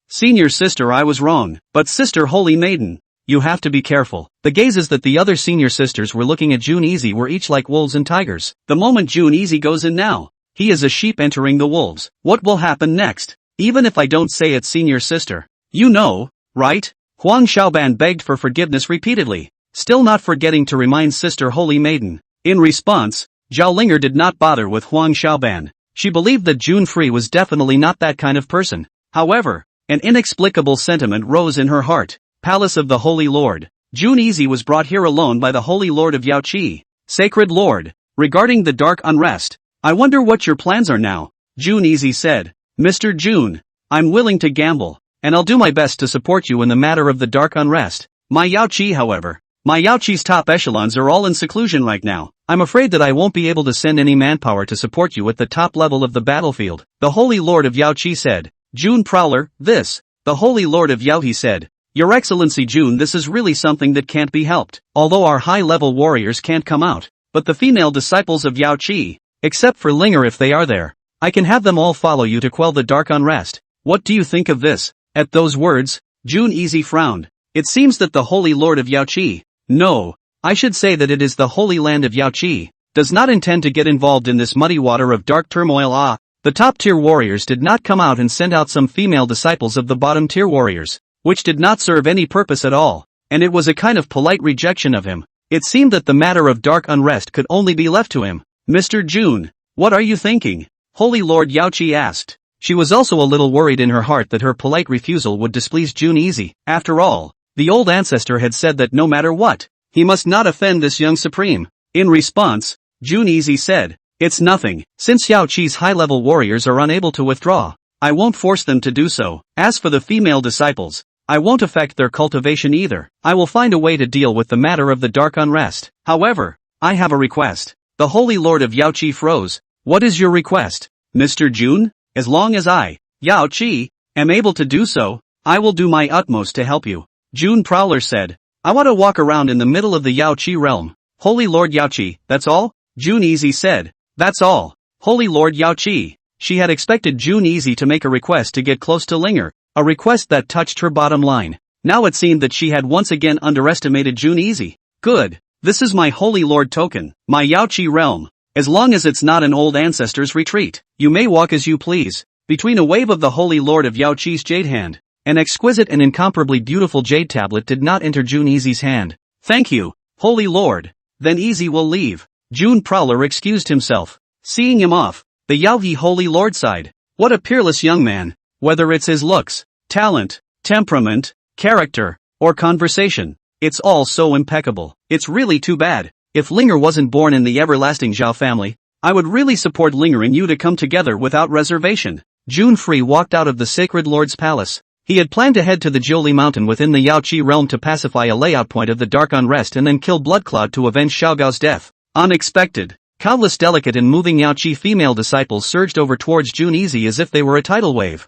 Senior sister, I was wrong. But sister Holy Maiden, you have to be careful. The gazes that the other senior sisters were looking at June Easy were each like wolves and tigers. The moment June Easy goes in now, he is a sheep entering the wolves. What will happen next? Even if I don't say it, senior sister, You know, right? Huang Xiaoban begged for forgiveness repeatedly, still not forgetting to remind Sister Holy Maiden. In response, Zhao Linger did not bother with Huang Xiaoban. She believed that June Free was definitely not that kind of person. However, an inexplicable sentiment rose in her heart. Palace of the Holy Lord. June Easy was brought here alone by the Holy Lord of Yaoqi. Sacred Lord, regarding the dark unrest, I wonder what your plans are now, June Easy said. Mr. June, I'm willing to gamble, and I'll do my best to support you in the matter of the dark unrest. My Yaoqi's top echelons are all in seclusion right now. I'm afraid that I won't be able to send any manpower to support you at the top level of the battlefield, the Holy Lord of Yaoqi said. June Prowler, this, the Holy Lord of Yao, he said. Your Excellency June, this is really something that can't be helped. Although our high-level warriors can't come out, but the female disciples of Yaoqi, except for Linger if they are there, I can have them all follow you to quell the dark unrest. What do you think of this? At those words, June Easy frowned. It seems that the Holy Lord of Yaoqi, no, I should say that it is the Holy Land of Yaoqi, does not intend to get involved in this muddy water of dark turmoil. The top-tier warriors did not come out and send out some female disciples of the bottom-tier warriors, which did not serve any purpose at all, and it was a kind of polite rejection of him. It seemed that the matter of dark unrest could only be left to him. Mr. June, what are you thinking? Holy Lord Yaoqi asked. She was also a little worried in her heart that her polite refusal would displease June Easy. After all, the old ancestor had said that no matter what, he must not offend this young supreme. In response, June Easy said, it's nothing, since Yaoqi's high-level warriors are unable to withdraw. I won't force them to do so. As for the female disciples, I won't affect their cultivation either. I will find a way to deal with the matter of the dark unrest. However, I have a request. The Holy Lord of Yaoqi froze. What is your request, Mr. June? As long as I, Yaoqi, am able to do so, I will do my utmost to help you. June Prowler said, I want to walk around in the middle of the Yaoqi realm. Holy Lord Yaoqi, that's all? June Easy said, that's all. Holy Lord Yaoqi. She had expected June Easy to make a request to get close to Linger, a request that touched her bottom line. Now it seemed that she had once again underestimated June Easy. Good. This is my Holy Lord token, my Yaoqi realm. As long as it's not an old ancestor's retreat, you may walk as you please. Between a wave of the Holy Lord of Yaoqi's jade hand, an exquisite and incomparably beautiful jade tablet did not enter June Easy's hand. Thank you, Holy Lord. Then Easy will leave. June Prowler excused himself. Seeing him off, the Yaoqi Holy Lord sighed. What a peerless young man. Whether it's his looks, talent, temperament, character, or conversation, it's all so impeccable. It's really too bad. If Linger wasn't born in the everlasting Zhao family, I would really support Linger and you to come together without reservation. June Free walked out of the Sacred Lord's palace. He had planned to head to the Jiuli mountain within the Yaoqi realm to pacify a layout point of the dark unrest and then kill Bloodcloud to avenge Xiaogao's death. Unexpected. Countless delicate and moving Yaoqi female disciples surged over towards June Easy as if they were a tidal wave.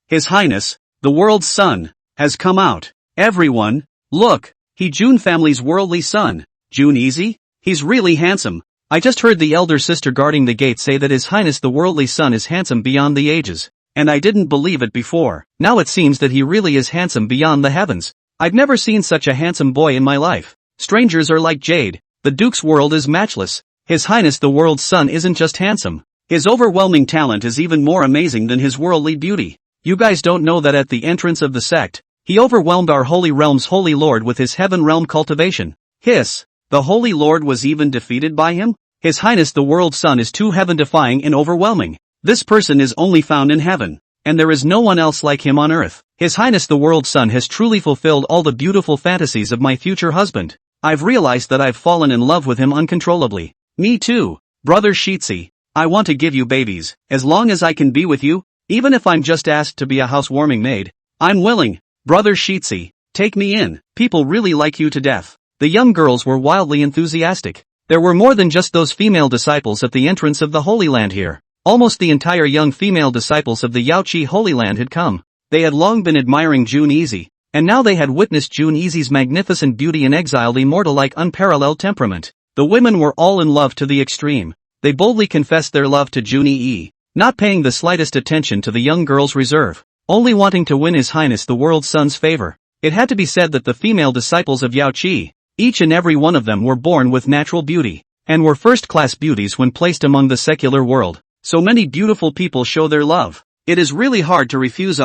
His Highness, the world's son, has come out. Everyone, look, he June family's worldly son. June Easy? He's really handsome. I just heard the elder sister guarding the gate say that His Highness the worldly son is handsome beyond the ages. And I didn't believe it before. Now it seems that he really is handsome beyond the heavens. I've never seen such a handsome boy in my life. Strangers are like jade. The Duke's world is matchless. His Highness the world's son isn't just handsome. His overwhelming talent is even more amazing than his worldly beauty. You guys don't know that at the entrance of the sect, he overwhelmed our holy realm's holy lord with his heaven realm cultivation. Hiss. The Holy Lord was even defeated by him? His Highness the world's son is too heaven-defying and overwhelming. This person is only found in heaven, and there is no one else like him on earth. His Highness the world's son has truly fulfilled all the beautiful fantasies of my future husband. I've realized that I've fallen in love with him uncontrollably. Me too, Brother Sheetsy. I want to give you babies, as long as I can be with you, even if I'm just asked to be a housewarming maid. I'm willing, Brother Sheetsy. Take me in. People really like you to death. The young girls were wildly enthusiastic. There were more than just those female disciples at the entrance of the Holy Land here. Almost the entire young female disciples of the Yaoqi Holy Land had come. They had long been admiring June Easy, and now they had witnessed June Easy's magnificent beauty and exiled immortal-like unparalleled temperament. The women were all in love to the extreme. They boldly confessed their love to June Ee, not paying the slightest attention to the young girl's reserve, only wanting to win His Highness the world's son's favor. It had to be said that the female disciples of Yaoqi, each and every one of them were born with natural beauty, and were first-class beauties when placed among the secular world. So many beautiful people show their love. It is really hard to refuse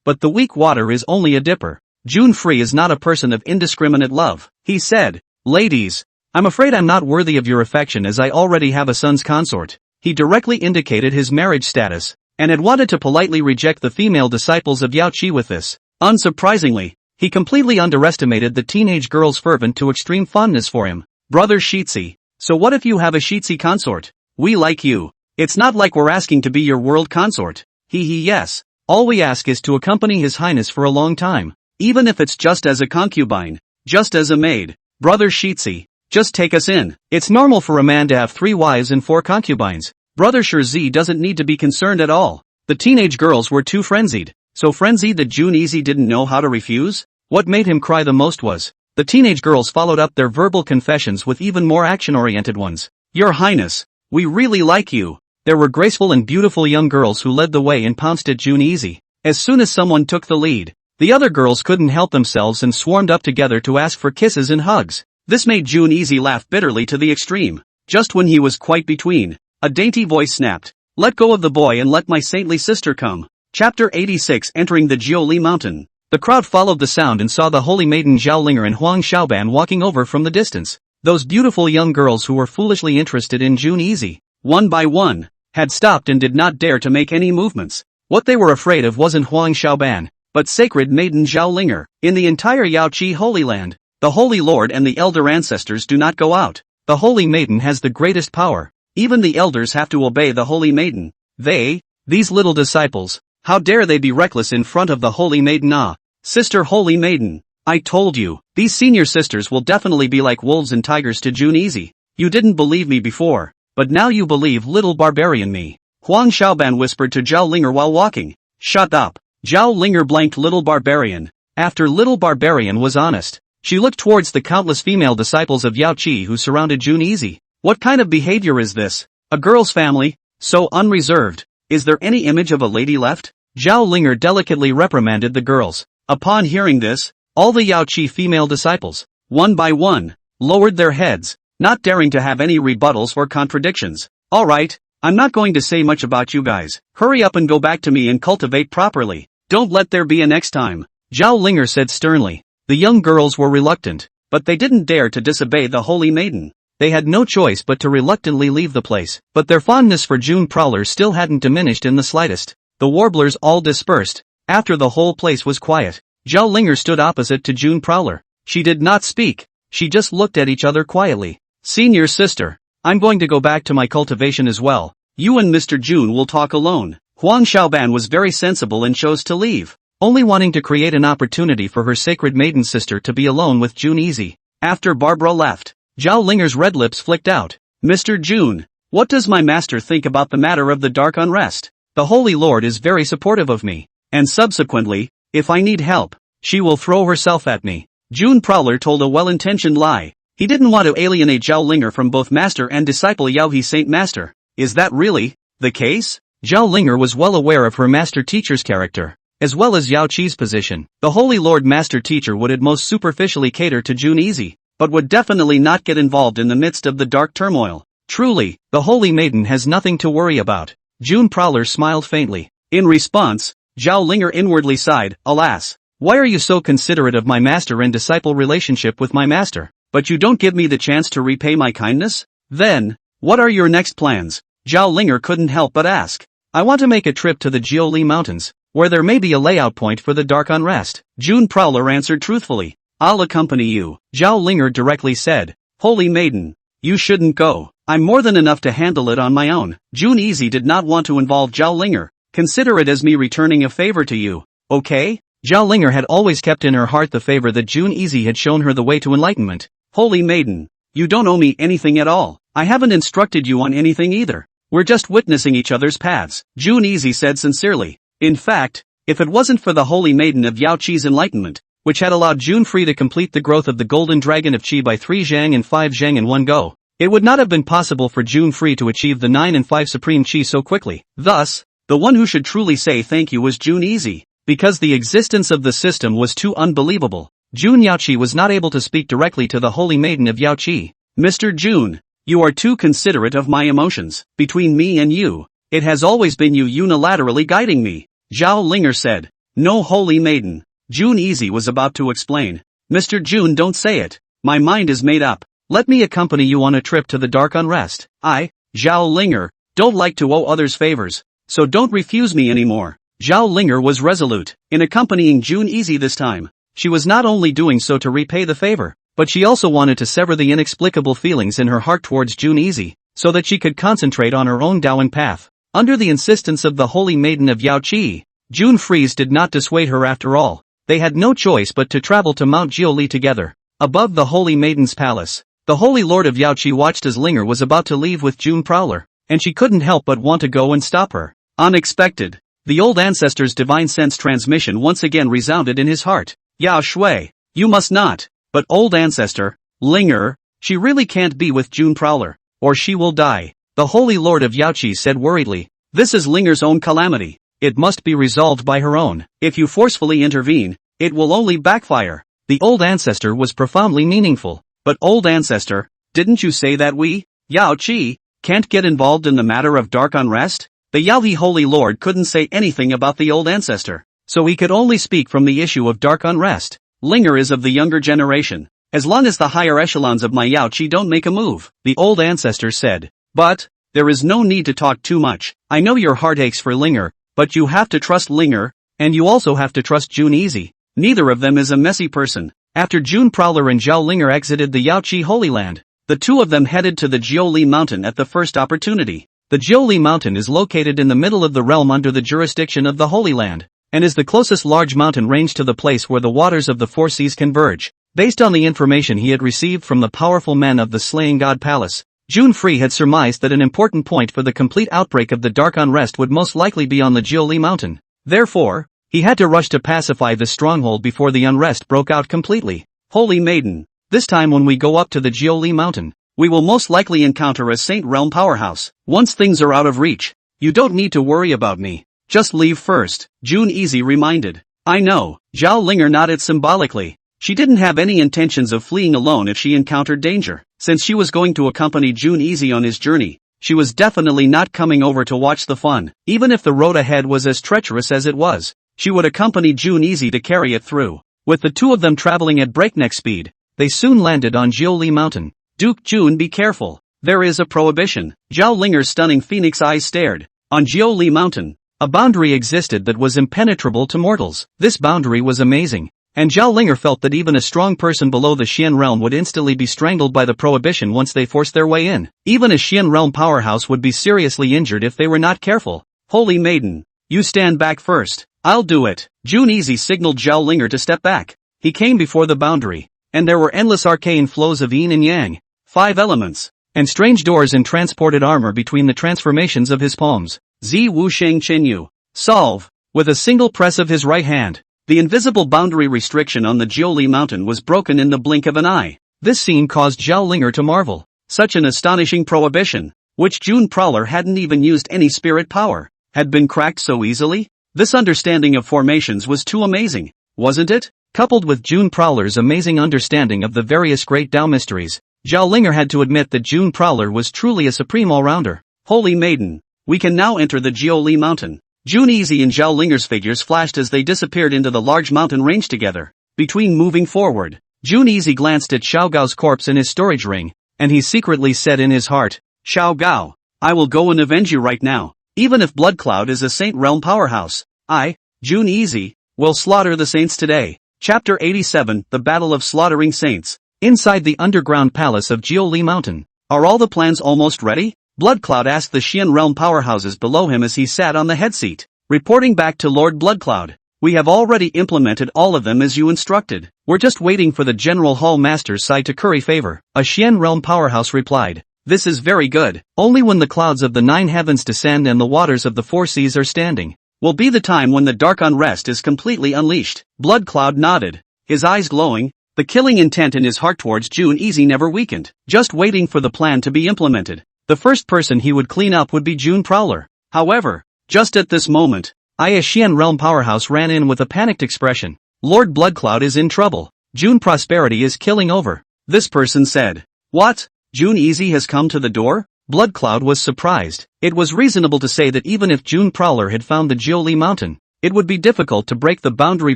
but the weak water is only a dipper. June Free is not a person of indiscriminate love. He said, "Ladies, I'm afraid I'm not worthy of your affection as I already have a son's consort." He directly indicated his marriage status, and had wanted to politely reject the female disciples of Yao Qi with this. Unsurprisingly, he completely underestimated the teenage girl's fervent to extreme fondness for him. "Brother Shitsi, so what if you have a Shitsi consort? We like you. It's not like we're asking to be your world consort." Yes. All we ask is to accompany His Highness for a long time. Even if it's just as a concubine, just as a maid. "Brother Shitsi, just take us in. It's normal for a man to have 3 wives and 4 concubines. Brother Shirzi doesn't need to be concerned at all." The teenage girls were too frenzied. So frenzied that Jun Easy didn't know how to refuse? What made him cry the most was, the teenage girls followed up their verbal confessions with even more action-oriented ones. "Your Highness, we really like you." There were graceful and beautiful young girls who led the way and pounced at Jun Easy. As soon as someone took the lead, the other girls couldn't help themselves and swarmed up together to ask for kisses and hugs. This made Jun Easy laugh bitterly to the extreme. Just when he was quite between, a dainty voice snapped, "Let go of the boy and let my saintly sister come." Chapter 86. Entering the Jiuli Mountain. The crowd followed the sound and saw the holy maiden Zhao Linger and Huang Xiaoban walking over from the distance. Those beautiful young girls who were foolishly interested in Jun Easy, one by one, had stopped and did not dare to make any movements. What they were afraid of wasn't Huang Xiaoban, but sacred maiden Zhao Linger. In the entire Yao Qi Holy Land, the Holy Lord and the elder ancestors do not go out. The holy maiden has the greatest power. Even the elders have to obey the holy maiden. These little disciples, how dare they be reckless in front of the holy maiden? Ah, sister holy maiden, I told you, these senior sisters will definitely be like wolves and tigers to Jun Easy. You didn't believe me before, but now you believe little barbarian me. Huang Xiaoban whispered to Zhao Linger while walking. Shut up. Zhao Linger blanked little barbarian. After little barbarian was honest, she looked towards the countless female disciples of Yao Qi who surrounded Jun Easy. What kind of behavior is this? A girl's family? So unreserved. Is there any image of a lady left? Zhao Linger delicately reprimanded the girls. Upon hearing this, all the Yao Qi female disciples, one by one, lowered their heads, not daring to have any rebuttals or contradictions. Alright, I'm not going to say much about you guys. Hurry up and go back to me and cultivate properly. Don't let there be a next time. Zhao Linger said sternly. The young girls were reluctant, but they didn't dare to disobey the holy maiden. They had no choice but to reluctantly leave the place, but their fondness for June Prowler still hadn't diminished in the slightest. The warblers all dispersed. After the whole place was quiet, Zhao Linger stood opposite to June Prowler. She did not speak, she just looked at each other quietly. Senior sister, I'm going to go back to my cultivation as well. You and Mr. June will talk alone. Huang Xiaoban was very sensible and chose to leave, only wanting to create an opportunity for her sacred maiden sister to be alone with Jun Easy. After Barbara left, Zhao Linger's red lips flicked out. Mr. June, what does my master think about the matter of the dark unrest? The Holy Lord is very supportive of me, and subsequently, if I need help, she will throw herself at me. June Prowler told a well-intentioned lie. He didn't want to alienate Zhao Linger from both master and disciple Yao He Saint Master. Is that really the case? Zhao Linger was well aware of her master-teacher's character, as well as Yao Qi's position. The Holy Lord master-teacher would at most superficially cater to Jun Easy, but would definitely not get involved in the midst of the dark turmoil. Truly, the holy maiden has nothing to worry about. June Prowler smiled faintly. In response, Zhao Linger inwardly sighed, alas, why are you so considerate of my master and disciple relationship with my master, but you don't give me the chance to repay my kindness? Then, what are your next plans? Zhao Linger couldn't help but ask. I want to make a trip to the Jiuli Mountains, where there may be a layout point for the dark unrest. June Prowler answered truthfully. I'll accompany you, Zhao Linger directly said. Holy maiden, you shouldn't go. I'm more than enough to handle it on my own. Jun Easy did not want to involve Zhao Linger. Consider it as me returning a favor to you, okay? Zhao Linger had always kept in her heart the favor that Jun Easy had shown her the way to enlightenment. Holy maiden, you don't owe me anything at all. I haven't instructed you on anything either. We're just witnessing each other's paths, Jun Easy said sincerely. In fact, if it wasn't for the holy maiden of Yao Qi's enlightenment, which had allowed Jun Free to complete the growth of the golden dragon of Qi by 3 zhang and 5 zhang in one go, it would not have been possible for Jun Free to achieve the 9 and 5 supreme Qi so quickly. Thus, the one who should truly say thank you was Jun Easy, because the existence of the system was too unbelievable. Jun Yaoqi was not able to speak directly to the holy maiden of Yao Qi. Mr. Jun, you are too considerate of my emotions. Between me and you, it has always been you unilaterally guiding me, Zhao Linger said. No, holy maiden. June Easy was about to explain. Mr. June, don't say it. My mind is made up. Let me accompany you on a trip to the dark unrest. I, Zhao Linger, don't like to owe others favors, so don't refuse me anymore. Zhao Linger was resolute in accompanying June Easy this time. She was not only doing so to repay the favor, but she also wanted to sever the inexplicable feelings in her heart towards June Easy, so that she could concentrate on her own Daoing path. Under the insistence of the holy maiden of Yaoqi, June Freeze did not dissuade her after all. They had no choice but to travel to Mount Jiuli together. Above the holy maiden's palace, the holy lord of Yaoqi watched as Linger was about to leave with June Prowler, and she couldn't help but want to go and stop her. Unexpected. The old ancestor's divine sense transmission once again resounded in his heart. Yao Shui, you must not. But old ancestor, Linger, she really can't be with June Prowler, or she will die. The holy lord of Yaoqi said worriedly. This is Linger's own calamity. It must be resolved by her own. If you forcefully intervene, it will only backfire. The old ancestor was profoundly meaningful. But old ancestor, didn't you say that we, Yaoqi, can't get involved in the matter of dark unrest? The Yaohi holy lord couldn't say anything about the old ancestor, so he could only speak from the issue of dark unrest. Linger is of the younger generation. As long as the higher echelons of my Yaoqi don't make a move, the old ancestor said. But, there is no need to talk too much. I know your heart aches for Linger, but you have to trust Linger, and you also have to trust June Easy. Neither of them is a messy person. After June Prowler and Zhao Linger exited the Yaoqi Holy Land, the two of them headed to the Jiuli Mountain at the first opportunity. The Jiuli Mountain is located in the middle of the realm under the jurisdiction of the Holy Land, and is the closest large mountain range to the place where the waters of the four seas converge. Based on the information he had received from the powerful men of the Slaying God Palace, June Free had surmised that an important point for the complete outbreak of the dark unrest would most likely be on the Jiuli Mountain. Therefore, he had to rush to pacify the stronghold before the unrest broke out completely. Holy Maiden, this time when we go up to the Jiuli Mountain, we will most likely encounter a Saint Realm powerhouse. Once things are out of reach, you don't need to worry about me. Just leave first, June Easy reminded. I know, Zhao Linger nodded symbolically. She didn't have any intentions of fleeing alone if she encountered danger. Since she was going to accompany June Easy on his journey, she was definitely not coming over to watch the fun. Even if the road ahead was as treacherous as it was, she would accompany June Easy to carry it through. With the two of them traveling at breakneck speed, they soon landed on Jiuli Mountain. Duke June, be careful. There is a prohibition. Zhao Linger's stunning phoenix eyes stared. On Jiuli Mountain, a boundary existed that was impenetrable to mortals. This boundary was amazing, and Zhao Linger felt that even a strong person below the Xian realm would instantly be strangled by the prohibition once they forced their way in. Even a Xian realm powerhouse would be seriously injured if they were not careful. Holy Maiden, you stand back first. I'll do it. June Easy signaled Zhao Linger to step back. He came before the boundary, and there were endless arcane flows of yin and yang, 5 elements, and strange doors in transported armor between the transformations of his palms. Zi Wu Sheng Chenyu. Solve. With a single press of his right hand, the invisible boundary restriction on the Jiuli Mountain was broken in the blink of an eye. This scene caused Zhao Linger to marvel. Such an astonishing prohibition, which June Prowler hadn't even used any spirit power, had been cracked so easily? This understanding of formations was too amazing, wasn't it? Coupled with June Prowler's amazing understanding of the various great Tao mysteries, Zhao Linger had to admit that June Prowler was truly a supreme all-rounder. Holy Maiden, we can now enter the Jiuli Mountain. June Easy and Zhao Linger's figures flashed as they disappeared into the large mountain range together. Between moving forward, June Easy glanced at Xiao Gao's corpse in his storage ring, and he secretly said in his heart, Xiao Gao, I will go and avenge you right now. Even if Blood Cloud is a Saint Realm powerhouse, I, June Easy, will slaughter the saints today. Chapter 87, The Battle of Slaughtering Saints. Inside the underground palace of Jiuli Mountain. Are all the plans almost ready? Blood Cloud asked the Xian Realm powerhouses below him as he sat on the head seat. Reporting back to Lord Blood Cloud. We have already implemented all of them as you instructed. We're just waiting for the General Hall Master's side to curry favor. A Xian Realm powerhouse replied. This is very good. Only when the clouds of the 9 heavens descend and the waters of the 4 seas are standing will be the time when the dark unrest is completely unleashed. Blood Cloud nodded, his eyes glowing. The killing intent in his heart towards June Easy never weakened, just waiting for the plan to be implemented. The first person he would clean up would be June Prowler. However, just at this moment, a Xian Realm powerhouse ran in with a panicked expression. Lord Blood Cloud is in trouble. June Prosperity is killing over. This person said. What? June Easy has come to the door? Blood Cloud was surprised. It was reasonable to say that even if June Prowler had found the Jiuli Mountain, it would be difficult to break the boundary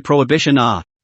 prohibition.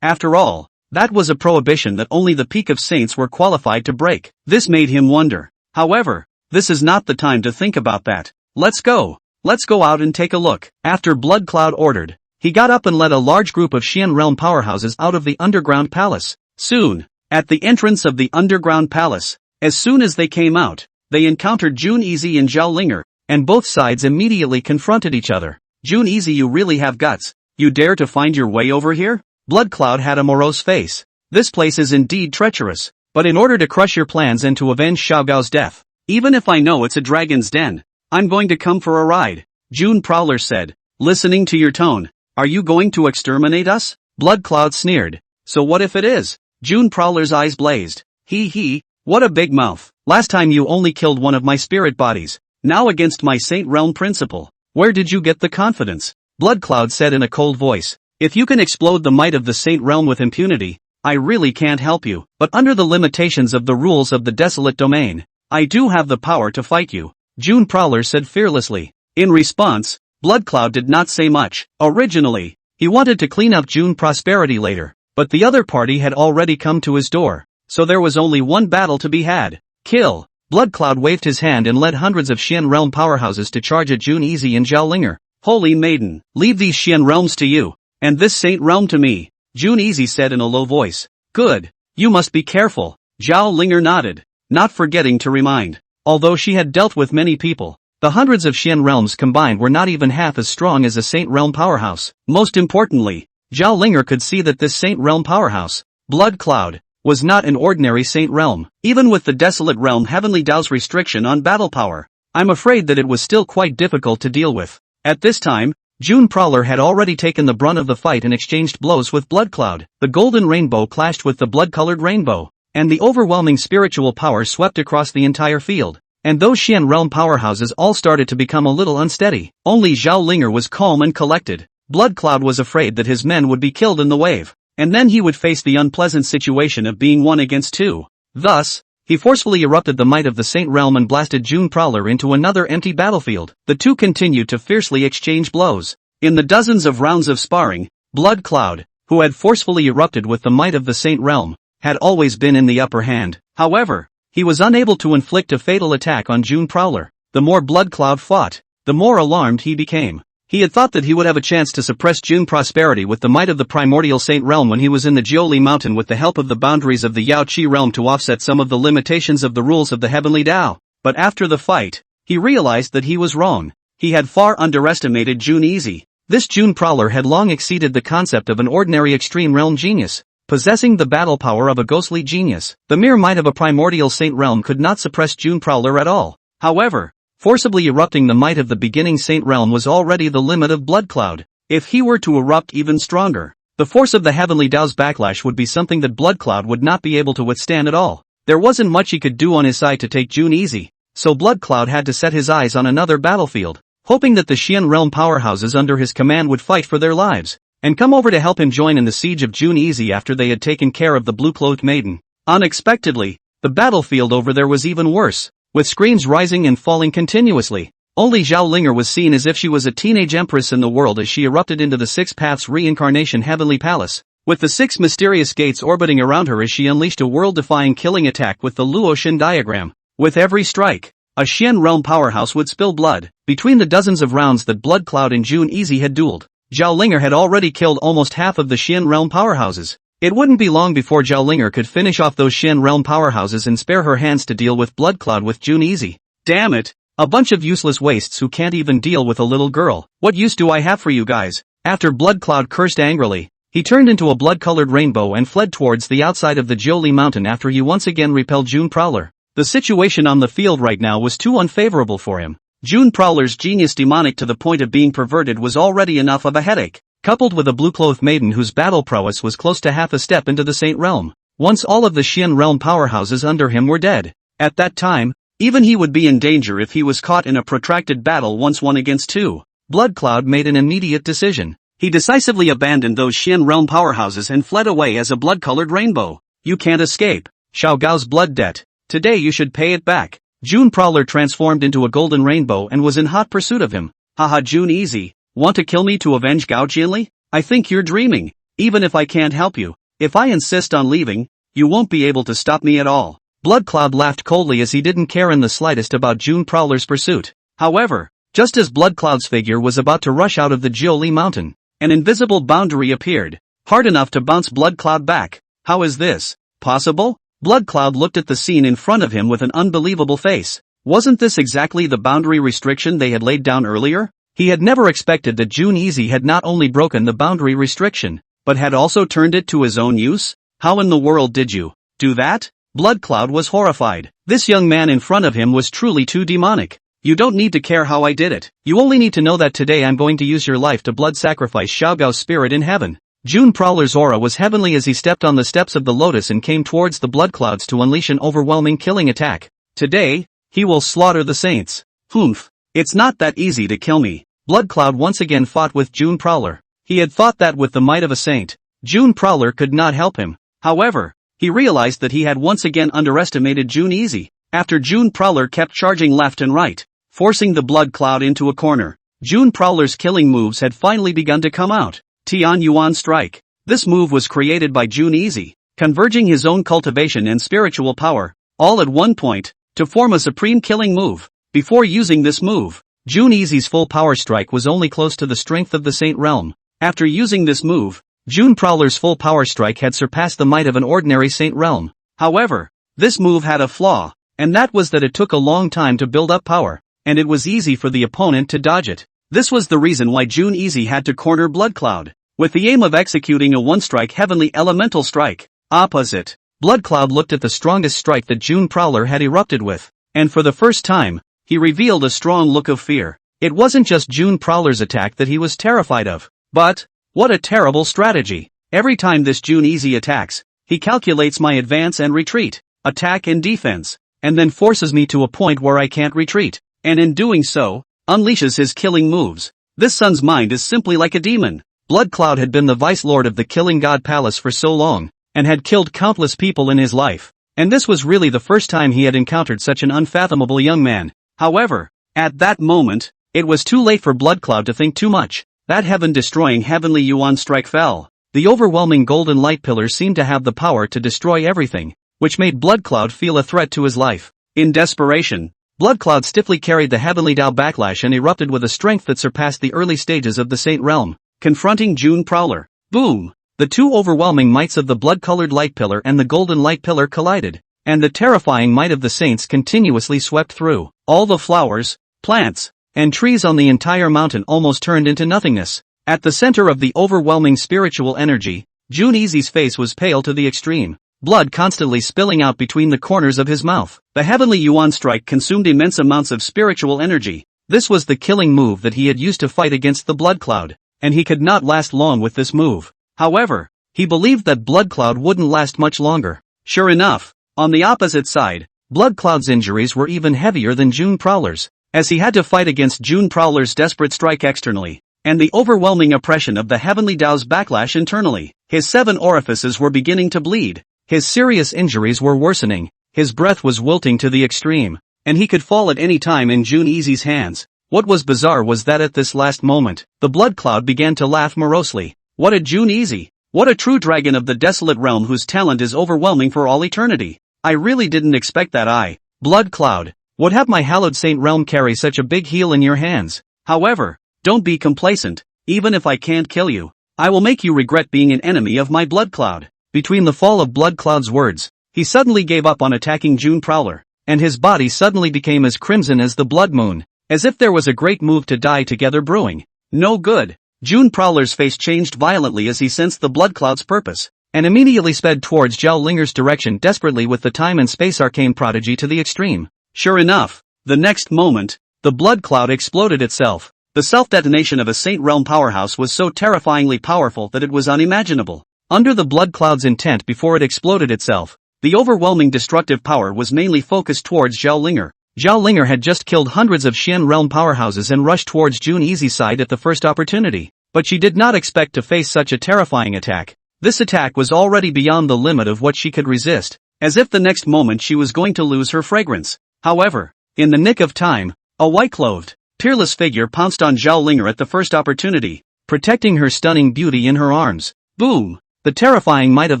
After all, that was a prohibition that only the peak of saints were qualified to break. This made him wonder. However, this is not the time to think about that. Let's go. Let's go out and take a look. After Blood Cloud ordered, he got up and led a large group of Xian realm powerhouses out of the underground palace. Soon, at the entrance of the underground palace, as soon as they came out, they encountered Jun Easy and Zhao Linger, and both sides immediately confronted each other. Jun Easy, you really have guts. You dare to find your way over here? Blood Cloud had a morose face. This place is indeed treacherous, but in order to crush your plans and to avenge Xiaogao's death, even if I know it's a dragon's den, I'm going to come for a ride. June Prowler said, listening to your tone, are you going to exterminate us? Blood Cloud sneered. So what if it is? June Prowler's eyes blazed. Hee, what a big mouth. Last time you only killed one of my spirit bodies. Now against my Saint Realm principle. Where did you get the confidence? Blood Cloud said in a cold voice. If you can explode the might of the Saint Realm with impunity, I really can't help you. But under the limitations of the rules of the desolate domain, I do have the power to fight you. June Prowler said fearlessly. In response, Blood Cloud did not say much. Originally, he wanted to clean up June Prosperity later, but the other party had already come to his door, so there was only one battle to be had. Kill! Blood Cloud waved his hand and led hundreds of Xian realm powerhouses to charge at Jun Easy and Zhao Linger. Holy maiden, leave these Xian realms to you, and this Saint Realm to me, Jun Easy said in a low voice. Good. You must be careful. Zhao Linger nodded, not forgetting to remind. Although she had dealt with many people, the hundreds of Xian realms combined were not even half as strong as a Saint Realm powerhouse. Most importantly, Zhao Linger could see that this Saint Realm powerhouse, Blood Cloud, was not an ordinary Saint Realm. Even with the Desolate Realm Heavenly Dao's restriction on battle power, I'm afraid that it was still quite difficult to deal with. At this time, June Prowler had already taken the brunt of the fight and exchanged blows with Blood Cloud. The golden rainbow clashed with the blood-colored rainbow, and the overwhelming spiritual power swept across the entire field. And those Xian realm powerhouses all started to become a little unsteady. Only Zhao Linger was calm and collected. Blood Cloud was afraid that his men would be killed in the wave, and then he would face the unpleasant situation of being 1 against 2. Thus, he forcefully erupted the might of the Saint Realm and blasted June Prowler into another empty battlefield. The two continued to fiercely exchange blows. In the dozens of rounds of sparring, Blood Cloud, who had forcefully erupted with the might of the Saint Realm, had always been in the upper hand. However, he was unable to inflict a fatal attack on June Prowler. The more Blood Cloud fought, the more alarmed he became. He had thought that he would have a chance to suppress June Prosperity with the might of the primordial Saint Realm when he was in the Jiuli Mountain with the help of the boundaries of the Yao Qi realm to offset some of the limitations of the rules of the Heavenly Dao. But after the fight, he realized that he was wrong. He had far underestimated June Easy. This June Prowler had long exceeded the concept of an ordinary extreme realm genius, possessing the battle power of a ghostly genius. The mere might of a primordial Saint Realm could not suppress June Prowler at all. However, forcibly erupting the might of the beginning Saint Realm was already the limit of Blood Cloud. If he were to erupt even stronger, the force of the Heavenly Dao's backlash would be something that Blood Cloud would not be able to withstand at all. There wasn't much he could do on his side to take June Easy, so Blood Cloud had to set his eyes on another battlefield, hoping that the Xian realm powerhouses under his command would fight for their lives, and come over to help him join in the siege of June Easy after they had taken care of the blue-cloaked maiden. Unexpectedly, the battlefield over there was even worse, with screams rising and falling continuously. Only Zhao Linger was seen as if she was a teenage empress in the world as she erupted into the Six Paths Reincarnation Heavenly Palace, with the 6 mysterious gates orbiting around her as she unleashed a world-defying killing attack with the Luoshan diagram. With every strike, a Xian realm powerhouse would spill blood. Between the dozens of rounds that Blood Cloud and June Easy had dueled, Zhao Linger had already killed almost half of the Xian realm powerhouses. It wouldn't be long before Zhao Linger could finish off those Xian realm powerhouses and spare her hands to deal with Blood Cloud with June Easy. Damn it! A bunch of useless wastes who can't even deal with a little girl. What use do I have for you guys? After Blood Cloud cursed angrily, he turned into a blood-colored rainbow and fled towards the outside of the Jiuli Mountain after he once again repelled June Prowler. The situation on the field right now was too unfavorable for him. June Prowler's genius, demonic to the point of being perverted, was already enough of a headache, coupled with a blue-clothed maiden whose battle prowess was close to half a step into the Saint Realm. Once all of the Xian realm powerhouses under him were dead. At that time, even he would be in danger if he was caught in a protracted battle once 1 against 2. Blood Cloud made an immediate decision. He decisively abandoned those Xian realm powerhouses and fled away as a blood-colored rainbow. You can't escape Xiaogao's blood debt. Today you should pay it back. June Prowler transformed into a golden rainbow and was in hot pursuit of him. Haha, June Easy, Want to kill me to avenge Gao Jianli? I think you're dreaming. Even if I can't help you, if I insist on leaving, you won't be able to stop me at all." Blood Cloud laughed coldly as he didn't care in the slightest about June Prowler's pursuit. However, just as Blood Cloud's figure was about to rush out of the Jiuli mountain, an invisible boundary appeared, hard enough to bounce Blood Cloud back. How is this possible? Blood Cloud looked at the scene in front of him with an unbelievable face. Wasn't this exactly the boundary restriction they had laid down earlier? He had never expected that June Easy had not only broken the boundary restriction, but had also turned it to his own use? How in the world did you do that? Blood Cloud was horrified. This young man in front of him was truly too demonic. You don't need to care how I did it. You only need to know that today I'm going to use your life to blood sacrifice Xiaogao's spirit in heaven. June Prowler's aura was heavenly as he stepped on the steps of the lotus and came towards the blood clouds to unleash an overwhelming killing attack. Today, he will slaughter the saints. Humph. It's not that easy to kill me. Blood Cloud once again fought with June Prowler. He had thought that with the might of a saint, June Prowler could not help him. However, he realized that he had once again underestimated June Easy. After June Prowler kept charging left and right, forcing the blood cloud into a corner, June Prowler's killing moves had finally begun to come out. Tian Yuan Strike. This move was created by June Easy, converging his own cultivation and spiritual power, all at one point, to form a supreme killing move. Before using this move, June Easy's full power strike was only close to the strength of the Saint Realm. After using this move, June Prowler's full power strike had surpassed the might of an ordinary Saint Realm. However, this move had a flaw, and that was that it took a long time to build up power, and it was easy for the opponent to dodge it. This was the reason why June Easy had to corner Blood Cloud, with the aim of executing a one-strike heavenly elemental strike. Opposite, Blood Cloud looked at the strongest strike that June Prowler had erupted with, and for the first time, he revealed a strong look of fear. It wasn't just June Prowler's attack that he was terrified of, but, what a terrible strategy. Every time this June Easy attacks, he calculates my advance and retreat, attack and defense, and then forces me to a point where I can't retreat, and in doing so, unleashes his killing moves. This son's mind is simply like a demon. Blood Cloud had been the vice lord of the Killing God Palace for so long, and had killed countless people in his life, and this was really the first time he had encountered such an unfathomable young man. However, at that moment, it was too late for Blood Cloud to think too much. That heaven-destroying heavenly Yuan strike fell. The overwhelming golden light pillar seemed to have the power to destroy everything, which made Blood Cloud feel a threat to his life. In desperation, Blood Cloud stiffly carried the heavenly Dao backlash and erupted with a strength that surpassed the early stages of the Saint Realm, confronting June Prowler. Boom! The two overwhelming mights of the blood-colored light pillar and the golden light pillar collided, and the terrifying might of the saints continuously swept through. All the flowers, plants, and trees on the entire mountain almost turned into nothingness. At the center of the overwhelming spiritual energy, June Easy's face was pale to the extreme, blood constantly spilling out between the corners of his mouth. The heavenly Yuan strike consumed immense amounts of spiritual energy. This was the killing move that he had used to fight against the Blood Cloud, and he could not last long with this move. However, he believed that Blood Cloud wouldn't last much longer. Sure enough, on the opposite side, Blood Cloud's injuries were even heavier than June Prowler's, as he had to fight against June Prowler's desperate strike externally, and the overwhelming oppression of the heavenly Dao's backlash internally. His 7 orifices were beginning to bleed, his serious injuries were worsening, his breath was wilting to the extreme, and he could fall at any time in June Easy's hands. What was bizarre was that at this last moment, the Blood Cloud began to laugh morosely. What a June Easy! What a true dragon of the desolate realm whose talent is overwhelming for all eternity! I really didn't expect that. Blood Cloud, would have my hallowed Saint Realm carry such a big heel in your hands. However, don't be complacent. Even if I can't kill you, I will make you regret being an enemy of my Blood Cloud. Between the fall of Blood Cloud's words, he suddenly gave up on attacking June Prowler, and his body suddenly became as crimson as the blood moon, as if there was a great move to die together brewing. No good. June Prowler's face changed violently as he sensed the Blood Cloud's purpose, and immediately sped towards Zhao Linger's direction desperately with the time and space arcane prodigy to the extreme. Sure enough, the next moment, the Blood Cloud exploded itself. The self-detonation of a Saint Realm powerhouse was so terrifyingly powerful that it was unimaginable. Under the Blood Cloud's intent before it exploded itself, the overwhelming destructive power was mainly focused towards Zhao Linger. Zhao Linger had just killed hundreds of Xian Realm powerhouses and rushed towards June Easy's side at the first opportunity, but she did not expect to face such a terrifying attack. This attack was already beyond the limit of what she could resist, as if the next moment she was going to lose her fragrance. However, in the nick of time, a white-clothed, peerless figure pounced on Zhao Linger at the first opportunity, protecting her stunning beauty in her arms. Boom! The terrifying might of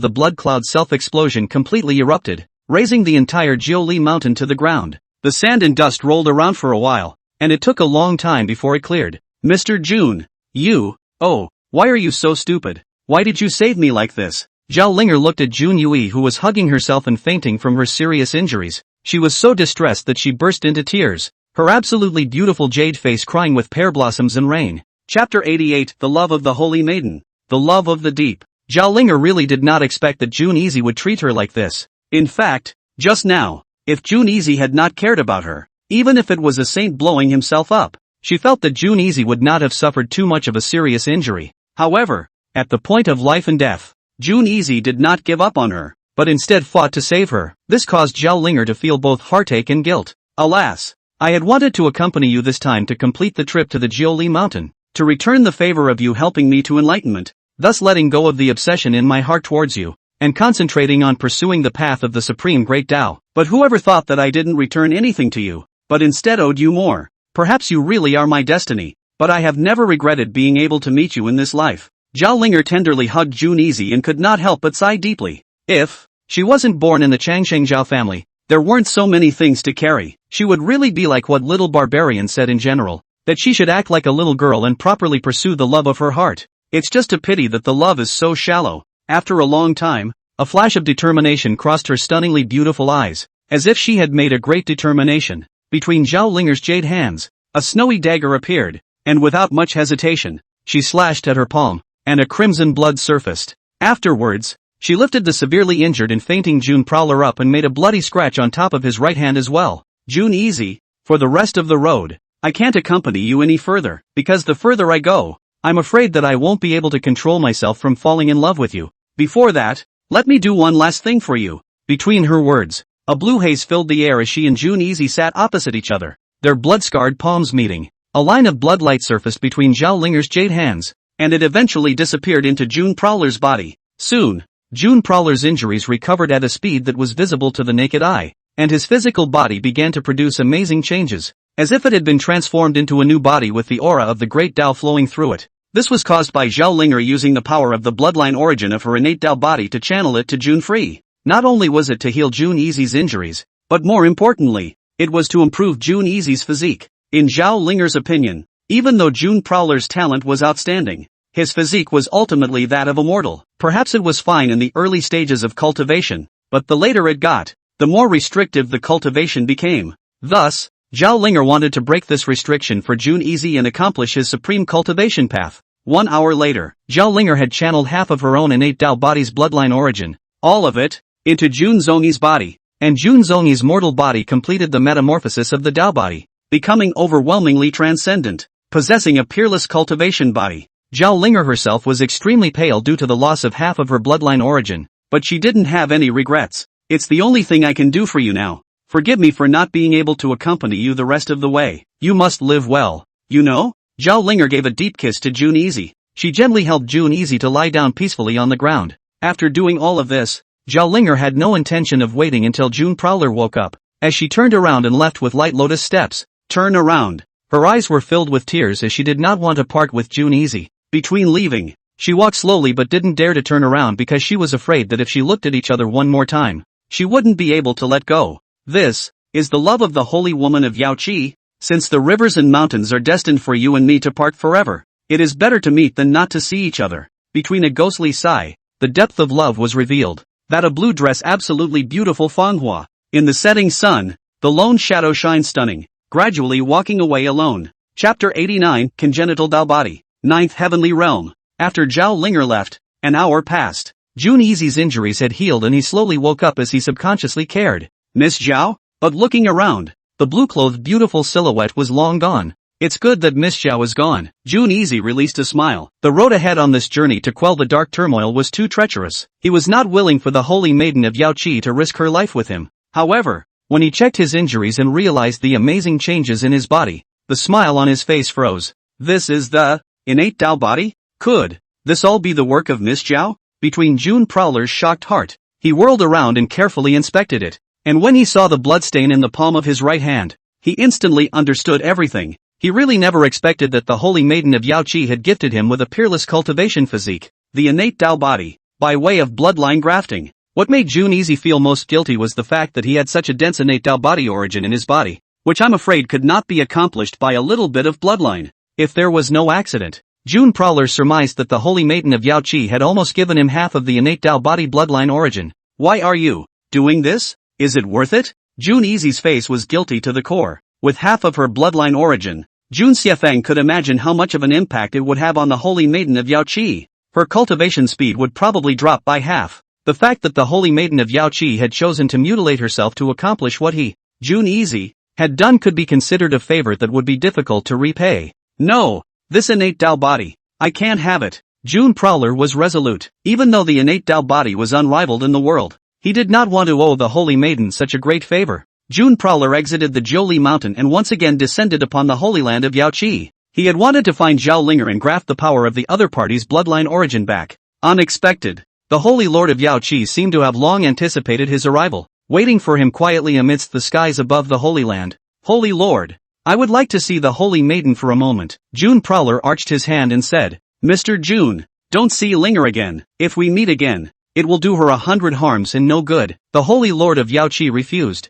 the blood cloud self-explosion completely erupted, raising the entire Jiuli mountain to the ground. The sand and dust rolled around for a while, and it took a long time before it cleared. Mr. Jun, oh, why are you so stupid? Why did you save me like this? Zhao Linger looked at Jun Yui, who was hugging herself and fainting from her serious injuries. She was so distressed that she burst into tears, her absolutely beautiful jade face crying with pear blossoms and rain. Chapter 88, The Love of the Holy Maiden. The Love of the Deep. Zhao Linger really did not expect that Jun Easy would treat her like this. In fact, just now, if Jun Easy had not cared about her, even if it was a saint blowing himself up, she felt that Jun Easy would not have suffered too much of a serious injury. However, at the point of life and death, Jun Easy did not give up on her, but instead fought to save her. This caused Zhao Linger to feel both heartache and guilt. Alas, I had wanted to accompany you this time to complete the trip to the Jiuli mountain, to return the favor of you helping me to enlightenment, thus letting go of the obsession in my heart towards you, and concentrating on pursuing the path of the Supreme Great Tao. But whoever thought that I didn't return anything to you, but instead owed you more? Perhaps you really are my destiny, but I have never regretted being able to meet you in this life. Zhao Linger tenderly hugged Jun Easy and could not help but sigh deeply. If she wasn't born in the Changsheng Zhao family, there weren't so many things to carry. She would really be like what Little Barbarian said in general, that she should act like a little girl and properly pursue the love of her heart. It's just a pity that the love is so shallow. After a long time, a flash of determination crossed her stunningly beautiful eyes, as if she had made a great determination. Between Zhao Linger's jade hands, a snowy dagger appeared, and without much hesitation, she slashed at her palm, and a crimson blood surfaced. Afterwards, she lifted the severely injured and fainting Jun Prowler up and made a bloody scratch on top of his right hand as well. Jun Easy, for the rest of the road, I can't accompany you any further, because the further I go, I'm afraid that I won't be able to control myself from falling in love with you. Before that, let me do one last thing for you. Between her words, a blue haze filled the air as she and Jun Easy sat opposite each other, their blood-scarred palms meeting. A line of bloodlight surfaced between Zhao Linger's jade hands, and it eventually disappeared into Jun Prowler's body. Soon, Jun Prowler's injuries recovered at a speed that was visible to the naked eye, and his physical body began to produce amazing changes, as if it had been transformed into a new body with the aura of the Great Tao flowing through it. This was caused by Zhao Linger using the power of the bloodline origin of her innate Tao body to channel it to Jun Free. Not only was it to heal Jun Easy's injuries, but more importantly, it was to improve Jun Easy's physique. In Zhao Linger's opinion, even though Jun Prowler's talent was outstanding, his physique was ultimately that of a mortal. Perhaps it was fine in the early stages of cultivation, but the later it got, the more restrictive the cultivation became. Thus, Zhao Linger wanted to break this restriction for Jun Easy and accomplish his supreme cultivation path. 1 hour later, Zhao Linger had channeled half of her own innate Tao body's bloodline origin, all of it, into Jun Zongyi's body, and Jun Zongyi's mortal body completed the metamorphosis of the Tao body, becoming overwhelmingly transcendent, possessing a peerless cultivation body. Zhao Linger herself was extremely pale due to the loss of half of her bloodline origin, but she didn't have any regrets. It's the only thing I can do for you now. Forgive me for not being able to accompany you the rest of the way. You must live well, you know? Zhao Linger gave a deep kiss to Jun Easy. She gently helped Jun Easy to lie down peacefully on the ground. After doing all of this, Zhao Linger had no intention of waiting until Jun Prowler woke up, as she turned around and left with light lotus steps. Turn around. Her eyes were filled with tears as she did not want to part with Jun Easy. Between leaving, she walked slowly but didn't dare to turn around because she was afraid that if she looked at each other one more time, she wouldn't be able to let go. This is the love of the holy woman of Yaoqi. Since the rivers and mountains are destined for you and me to part forever, it is better to meet than not to see each other. Between a ghostly sigh, the depth of love was revealed. That a blue dress absolutely beautiful manhwa. In the setting sun, the lone shadow shines stunning, gradually walking away alone. Chapter 89, Congenital Tao Body. 9th Heavenly Realm. After Zhao Linger left, an hour passed. Jun Easy's injuries had healed and he slowly woke up as he subconsciously cared. Miss Zhao? But looking around, the blue-clothed beautiful silhouette was long gone. It's good that Miss Zhao is gone. Jun Easy released a smile. The road ahead on this journey to quell the dark turmoil was too treacherous. He was not willing for the holy maiden of Yaoqi to risk her life with him. However, when he checked his injuries and realized the amazing changes in his body, the smile on his face froze. This is the innate Tao body? Could this all be the work of Miss Zhao? Between Jun Prowler's shocked heart, he whirled around and carefully inspected it. And when he saw the bloodstain in the palm of his right hand, he instantly understood everything. He really never expected that the Holy Maiden of Yaoqi had gifted him with a peerless cultivation physique, the innate Tao body, by way of bloodline grafting. What made Jun Easy feel most guilty was the fact that he had such a dense innate Tao body origin in his body, which I'm afraid could not be accomplished by a little bit of bloodline. If there was no accident, June Prowler surmised that the Holy Maiden of Yaoqi had almost given him half of the innate Tao body bloodline origin. Why are you doing this? Is it worth it? Jun Easy's face was guilty to the core. With half of her bloodline origin, Jun Xiefeng could imagine how much of an impact it would have on the Holy Maiden of Yaoqi. Her cultivation speed would probably drop by half. The fact that the Holy Maiden of Yaoqi had chosen to mutilate herself to accomplish what he, Jun Easy, had done could be considered a favor that would be difficult to repay. No, this innate Tao body, I can't have it. June Prowler was resolute. Even though the innate Tao body was unrivaled in the world, he did not want to owe the Holy Maiden such a great favor. June Prowler exited the Jiuli mountain and once again descended upon the Holy Land of Yaoqi. He had wanted to find Zhao Linger and graft the power of the other party's bloodline origin back. Unexpected. The Holy Lord of Yaoqi seemed to have long anticipated his arrival, waiting for him quietly amidst the skies above the Holy Land. Holy Lord, I would like to see the Holy Maiden for a moment. June Prowler arched his hand and said, Mr. June, don't see Linger again. If we meet again, it will do her 100 harms and no good. The Holy Lord of Yaoqi refused.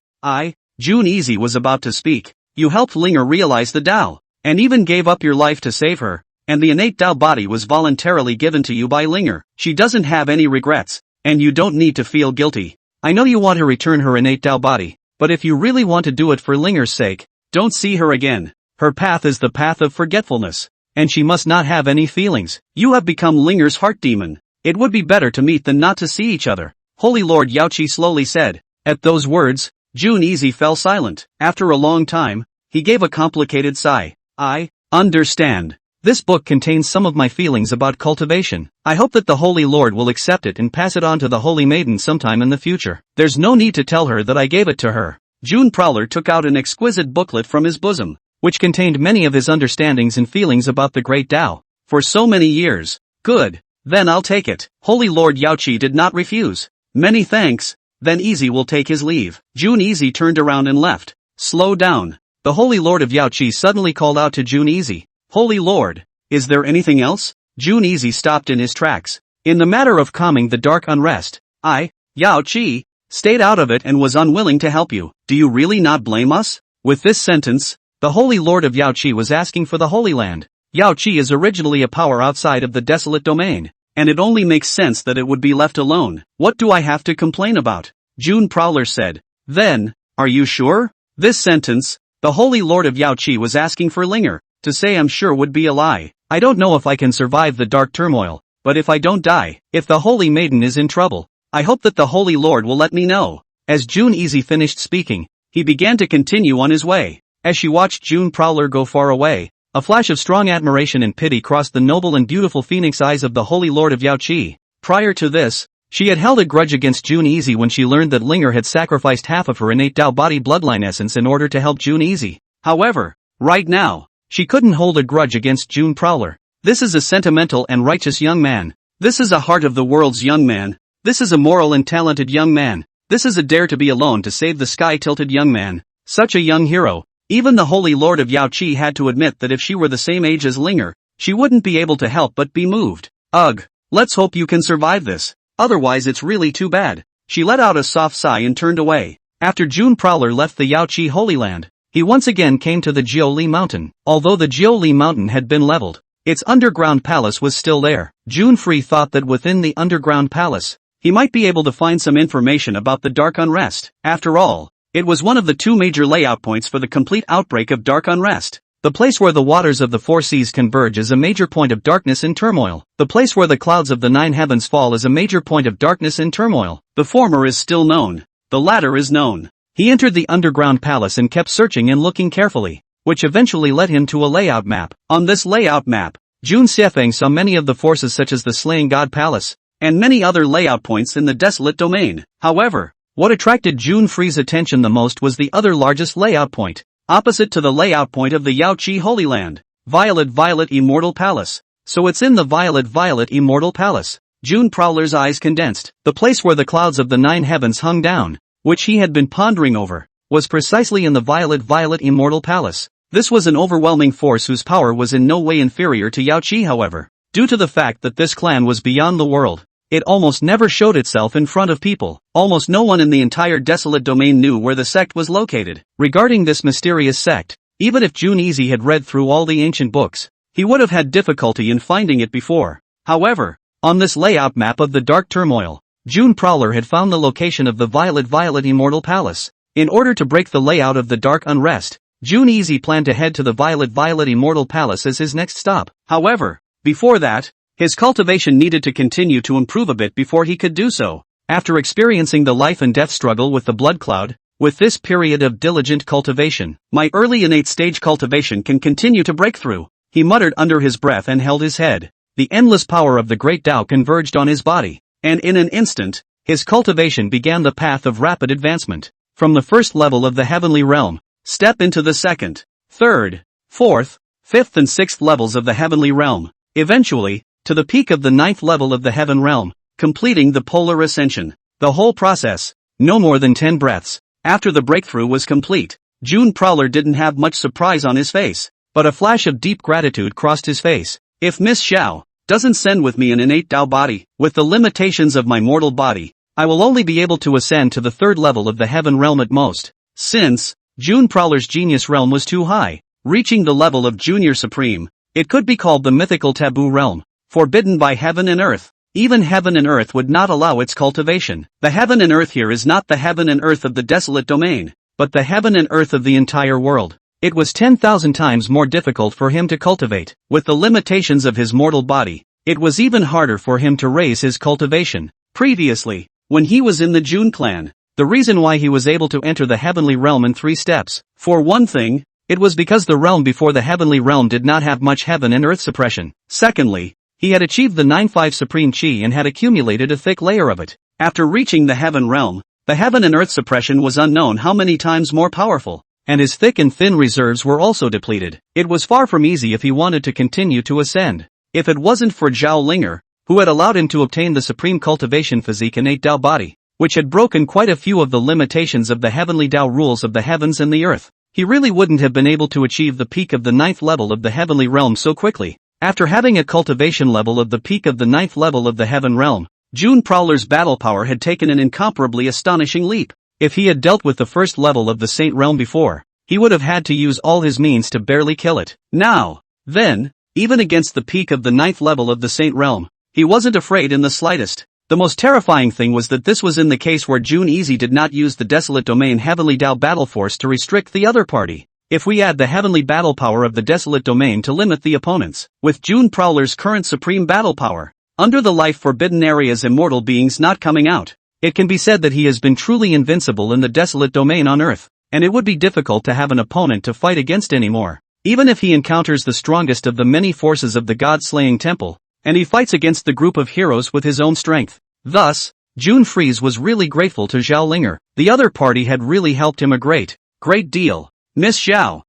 June Easy was about to speak. You helped Linger realize the Tao, and even gave up your life to save her, and the innate Tao body was voluntarily given to you by Linger. She doesn't have any regrets, and you don't need to feel guilty. I know you want to return her innate Tao body, but if you really want to do it for Linger's sake, don't see her again. Her path is the path of forgetfulness, and she must not have any feelings. You have become Linger's heart demon. It would be better to meet than not to see each other. Holy Lord Yaoqi slowly said. At those words, June Easy fell silent. After a long time, he gave a complicated sigh. I understand. This book contains some of my feelings about cultivation. I hope that the Holy Lord will accept it and pass it on to the Holy Maiden sometime in the future. There's no need to tell her that I gave it to her. June Prowler took out an exquisite booklet from his bosom, which contained many of his understandings and feelings about the great Tao. For so many years. Good. Then I'll take it. Holy Lord Yaoqi did not refuse. Many thanks. Then Easy will take his leave. June Easy turned around and left. Slow down. The Holy Lord of Yaoqi suddenly called out to June Easy. Holy Lord, is there anything else? June Easy stopped in his tracks. In the matter of calming the dark unrest, Yaoqi, stayed out of it and was unwilling to help you. Do you really not blame us? With this sentence, the Holy Lord of Yaoqi was asking for the Holy Land. Yaoqi is originally a power outside of the desolate domain, and it only makes sense that it would be left alone. What do I have to complain about? June Prowler said. Then, are you sure? This sentence, the Holy Lord of Yaoqi was asking for Linger. To say I'm sure would be a lie. I don't know if I can survive the dark turmoil, but if I don't die, if the Holy Maiden is in trouble, I hope that the Holy Lord will let me know. As June Easy finished speaking, he began to continue on his way. As she watched June Prowler go far away, a flash of strong admiration and pity crossed the noble and beautiful phoenix eyes of the Holy Lord of Yaoqi. Prior to this, she had held a grudge against June Easy when she learned that Linger had sacrificed half of her innate Tao body bloodline essence in order to help June Easy. However, right now, she couldn't hold a grudge against June Prowler. This is a sentimental and righteous young man. This is a heart of the world's young man. This is a moral and talented young man. This is a dare to be alone to save the sky-tilted young man. Such a young hero. Even the Holy Lord of Yaoqi had to admit that if she were the same age as Linger, she wouldn't be able to help but be moved. Ugh. Let's hope you can survive this. Otherwise it's really too bad. She let out a soft sigh and turned away. After June Prowler left the Yaoqi Holy Land, he once again came to the Jiuli mountain. Although the Jiuli mountain had been leveled, its underground palace was still there. June Free thought that within the underground palace, he might be able to find some information about the dark unrest. After all, it was one of the two major layout points for the complete outbreak of dark unrest. The place where the waters of the four seas converge is a major point of darkness and turmoil. The place where the clouds of the nine heavens fall is a major point of darkness and turmoil. The former is still known. The latter is known. He entered the underground palace and kept searching and looking carefully, which eventually led him to a layout map. On this layout map, Jun Xiefeng saw many of the forces such as the Slaying God Palace, and many other layout points in the desolate domain. However, what attracted June Free's attention the most was the other largest layout point, opposite to the layout point of the Yaoqi Holy Land, Violet Immortal Palace. So it's in the Violet Immortal Palace. June Prowler's eyes condensed. The place where the clouds of the nine heavens hung down, which he had been pondering over, was precisely in the Violet Immortal Palace. This was an overwhelming force whose power was in no way inferior to Yao Qi, however. Due to the fact that this clan was beyond the world, it almost never showed itself in front of people. Almost no one in the entire desolate domain knew where the sect was located. Regarding this mysterious sect, even if Jun Easy had read through all the ancient books, he would have had difficulty in finding it before. However, on this layout map of the Dark Turmoil, June Prowler had found the location of the Violet Immortal Palace. In order to break the layout of the Dark Unrest, Jun Easy planned to head to the Violet Immortal Palace as his next stop. However, before that, his cultivation needed to continue to improve a bit before he could do so. After experiencing the life and death struggle with the Blood Cloud, with this period of diligent cultivation, my early innate stage cultivation can continue to break through. He muttered under his breath and held his head. The endless power of the great Tao converged on his body, and in an instant, his cultivation began the path of rapid advancement. From the first level of the heavenly realm, step into the second, third, fourth, fifth and sixth levels of the heavenly realm. Eventually, to the peak of the ninth level of the heaven realm, completing the polar ascension. The whole process, no more than 10 breaths. After the breakthrough was complete, June Prowler didn't have much surprise on his face, but a flash of deep gratitude crossed his face. If Miss Xiao doesn't send with me an innate Tao body, with the limitations of my mortal body, I will only be able to ascend to the third level of the heaven realm at most. Since June Prowler's genius realm was too high, reaching the level of Junior Supreme, it could be called the mythical taboo realm, forbidden by heaven and earth. Even heaven and earth would not allow its cultivation. The heaven and earth here is not the heaven and earth of the desolate domain, but the heaven and earth of the entire world. It was 10,000 times more difficult for him to cultivate. With the limitations of his mortal body, it was even harder for him to raise his cultivation. Previously, when he was in the June clan, the reason why he was able to enter the heavenly realm in 3 steps, for one thing, it was because the realm before the heavenly realm did not have much heaven and earth suppression. Secondly, he had achieved the 9-5 supreme chi and had accumulated a thick layer of it. After reaching the heaven realm, the heaven and earth suppression was unknown how many times more powerful, and his thick and thin reserves were also depleted. It was far from easy if he wanted to continue to ascend. If it wasn't for Zhao Linger, who had allowed him to obtain the supreme cultivation physique innate Tao body, which had broken quite a few of the limitations of the heavenly Tao rules of the heavens and the earth, he really wouldn't have been able to achieve the peak of the 9th level of the heavenly realm so quickly. After having a cultivation level of the peak of the 9th level of the heaven realm, June Prowler's battle power had taken an incomparably astonishing leap. If he had dealt with the first level of the Saint realm before, he would have had to use all his means to barely kill it. Now, then, even against the peak of the 9th level of the Saint realm, he wasn't afraid in the slightest. The most terrifying thing was that this was in the case where June Easy did not use the Desolate Domain Heavenly Tao battle force to restrict the other party. If we add the heavenly battle power of the Desolate Domain to limit the opponents, with June Prowler's current supreme battle power, under the life forbidden area's immortal beings not coming out, it can be said that he has been truly invincible in the Desolate Domain on Earth, and it would be difficult to have an opponent to fight against anymore. Even if he encounters the strongest of the many forces of the God-slaying temple, and he fights against the group of heroes with his own strength. Thus, June Freeze was really grateful to Zhao Linger. The other party had really helped him a great deal. Miss Xiao,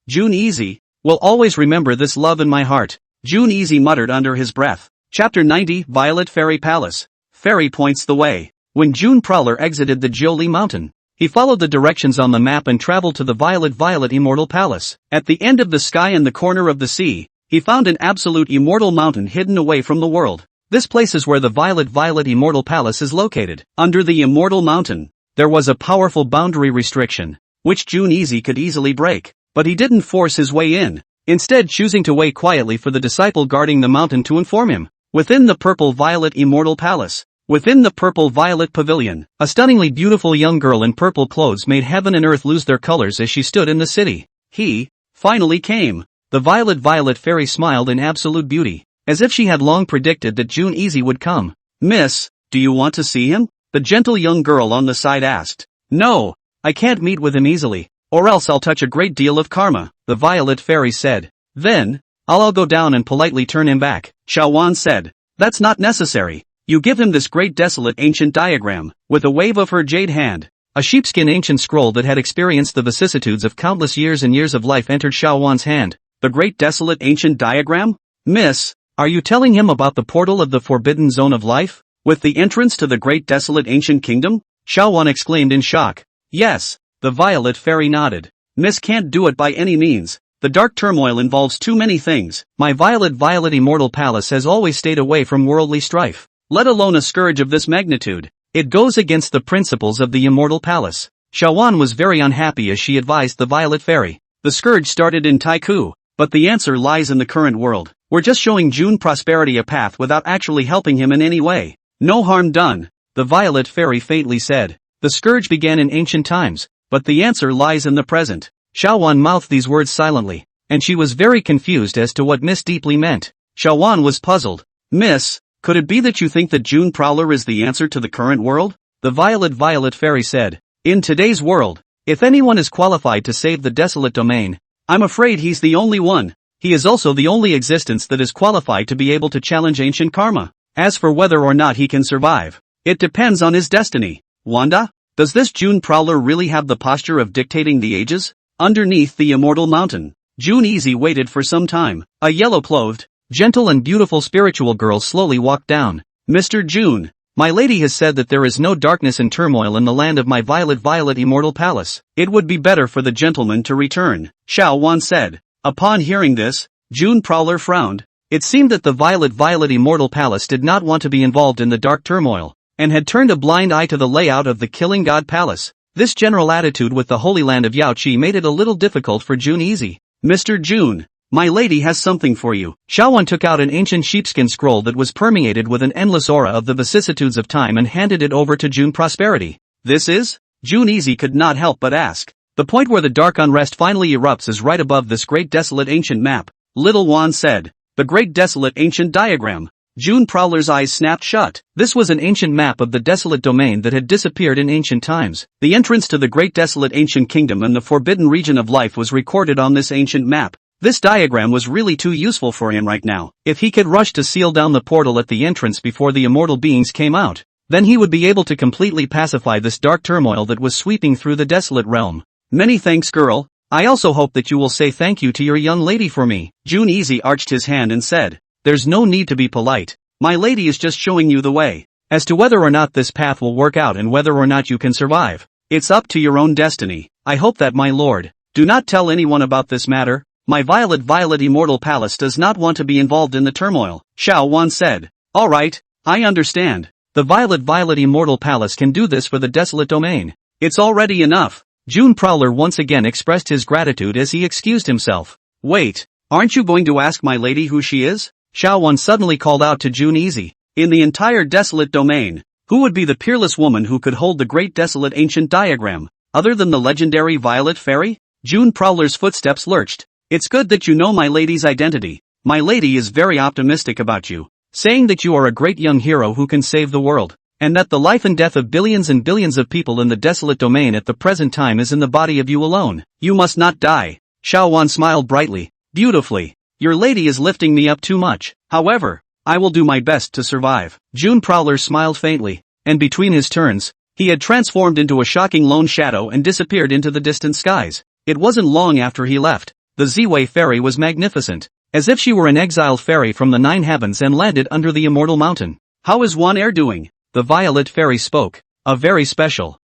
June Easy, will always remember this love in my heart, June Easy muttered under his breath. Chapter 90 Violet Fairy Palace. Fairy points the way. When June Prowler exited the Jiuli Mountain, he followed the directions on the map and traveled to the Violet Immortal Palace. At the end of the sky and the corner of the sea, he found an absolute immortal mountain hidden away from the world. This place is where the Violet Immortal Palace is located. Under the Immortal Mountain, there was a powerful boundary restriction, which June Easy could easily break, but he didn't force his way in, instead choosing to wait quietly for the disciple guarding the mountain to inform him. Within the Purple Violet Immortal Palace, within the Purple Violet Pavilion, a stunningly beautiful young girl in purple clothes made heaven and earth lose their colors as she stood in the city. He finally came. The Violet Fairy smiled in absolute beauty, as if she had long predicted that June Easy would come. Miss, do you want to see him? The gentle young girl on the side asked. No, I can't meet with him easily, or else I'll touch a great deal of karma, the Violet Fairy said. Then, I'll go down and politely turn him back. Xiaowan said. That's not necessary. You give him this great desolate ancient diagram. With a wave of her jade hand, a sheepskin ancient scroll that had experienced the vicissitudes of countless years and years of life entered Xiaowan's hand. The great desolate ancient diagram? Miss, are you telling him about the portal of the forbidden zone of life, with the entrance to the great desolate ancient kingdom? Xiaowan exclaimed in shock. Yes, the Violet Fairy nodded. Miss can't do it by any means. The dark turmoil involves too many things. My violet immortal palace has always stayed away from worldly strife, let alone a scourge of this magnitude. It goes against the principles of the immortal palace. Xiaowan was very unhappy as she advised the violet fairy. The scourge started in Taiku, but the answer lies in the current world. We're just showing June Prosperity a path without actually helping him in any way. No harm done, the violet fairy faintly said. The scourge began in ancient times, but the answer lies in the present. Xiaowan mouthed these words silently, and she was very confused as to what Miss deeply meant. Xiaowan was puzzled. Miss, could it be that you think that June Prowler is the answer to the current world? The violet fairy said. In today's world, if anyone is qualified to save the desolate domain, I'm afraid he's the only one. He is also the only existence that is qualified to be able to challenge ancient karma. As for whether or not he can survive, it depends on his destiny. Wanda, does this June Prowler really have the posture of dictating the ages? Underneath the immortal mountain, June Easy waited for some time. A yellow-clothed, gentle and beautiful spiritual girl slowly walked down. Mr. June, my lady has said that there is no darkness and turmoil in the land of my violet immortal palace. It would be better for the gentleman to return, Xiaowan said. Upon hearing this, June Prowler frowned. It seemed that the violet immortal palace did not want to be involved in the dark turmoil, and had turned a blind eye to the layout of the Killing God Palace. This general attitude with the Holy Land of Yaoqi made it a little difficult for June Easy. Mr. June, my lady has something for you. Xiaowan took out an ancient sheepskin scroll that was permeated with an endless aura of the vicissitudes of time and handed it over to June Prosperity. This is? June Easy could not help but ask. The point where the dark unrest finally erupts is right above this great desolate ancient map, Little Wan said. The great desolate ancient diagram. June Prowler's eyes snapped shut. This was an ancient map of the desolate domain that had disappeared in ancient times. The entrance to the great desolate ancient kingdom and the forbidden region of life was recorded on this ancient map. This diagram was really too useful for him right now. If he could rush to seal down the portal at the entrance before the immortal beings came out, then he would be able to completely pacify this dark turmoil that was sweeping through the desolate realm. Many thanks, girl. I also hope that you will say thank you to your young lady for me. June Easy arched his hand and said, there's no need to be polite. My lady is just showing you the way. As to whether or not this path will work out and whether or not you can survive, it's up to your own destiny. I hope that, my lord, do not tell anyone about this matter. My violet immortal palace does not want to be involved in the turmoil, Xiaowan said. Alright, I understand. The violet immortal palace can do this for the desolate domain. It's already enough. June Prowler once again expressed his gratitude as he excused himself. Wait, aren't you going to ask my lady who she is? Xiaowan suddenly called out to June Easy. In the entire desolate domain, who would be the peerless woman who could hold the great desolate ancient diagram, other than the legendary Violet Fairy? June Prowler's footsteps lurched. It's good that you know my lady's identity. My lady is very optimistic about you, saying that you are a great young hero who can save the world, and that the life and death of billions and billions of people in the desolate domain at the present time is in the body of you alone. You must not die. Xiaowan smiled brightly. Beautifully. Your lady is lifting me up too much. However, I will do my best to survive. June Prowler smiled faintly, and between his turns, he had transformed into a shocking lone shadow and disappeared into the distant skies. It wasn't long after he left. The Ziwei fairy was magnificent, as if she were an exiled fairy from the 9 heavens and landed under the immortal mountain. How is Wan Er doing? The violet fairy spoke. A very special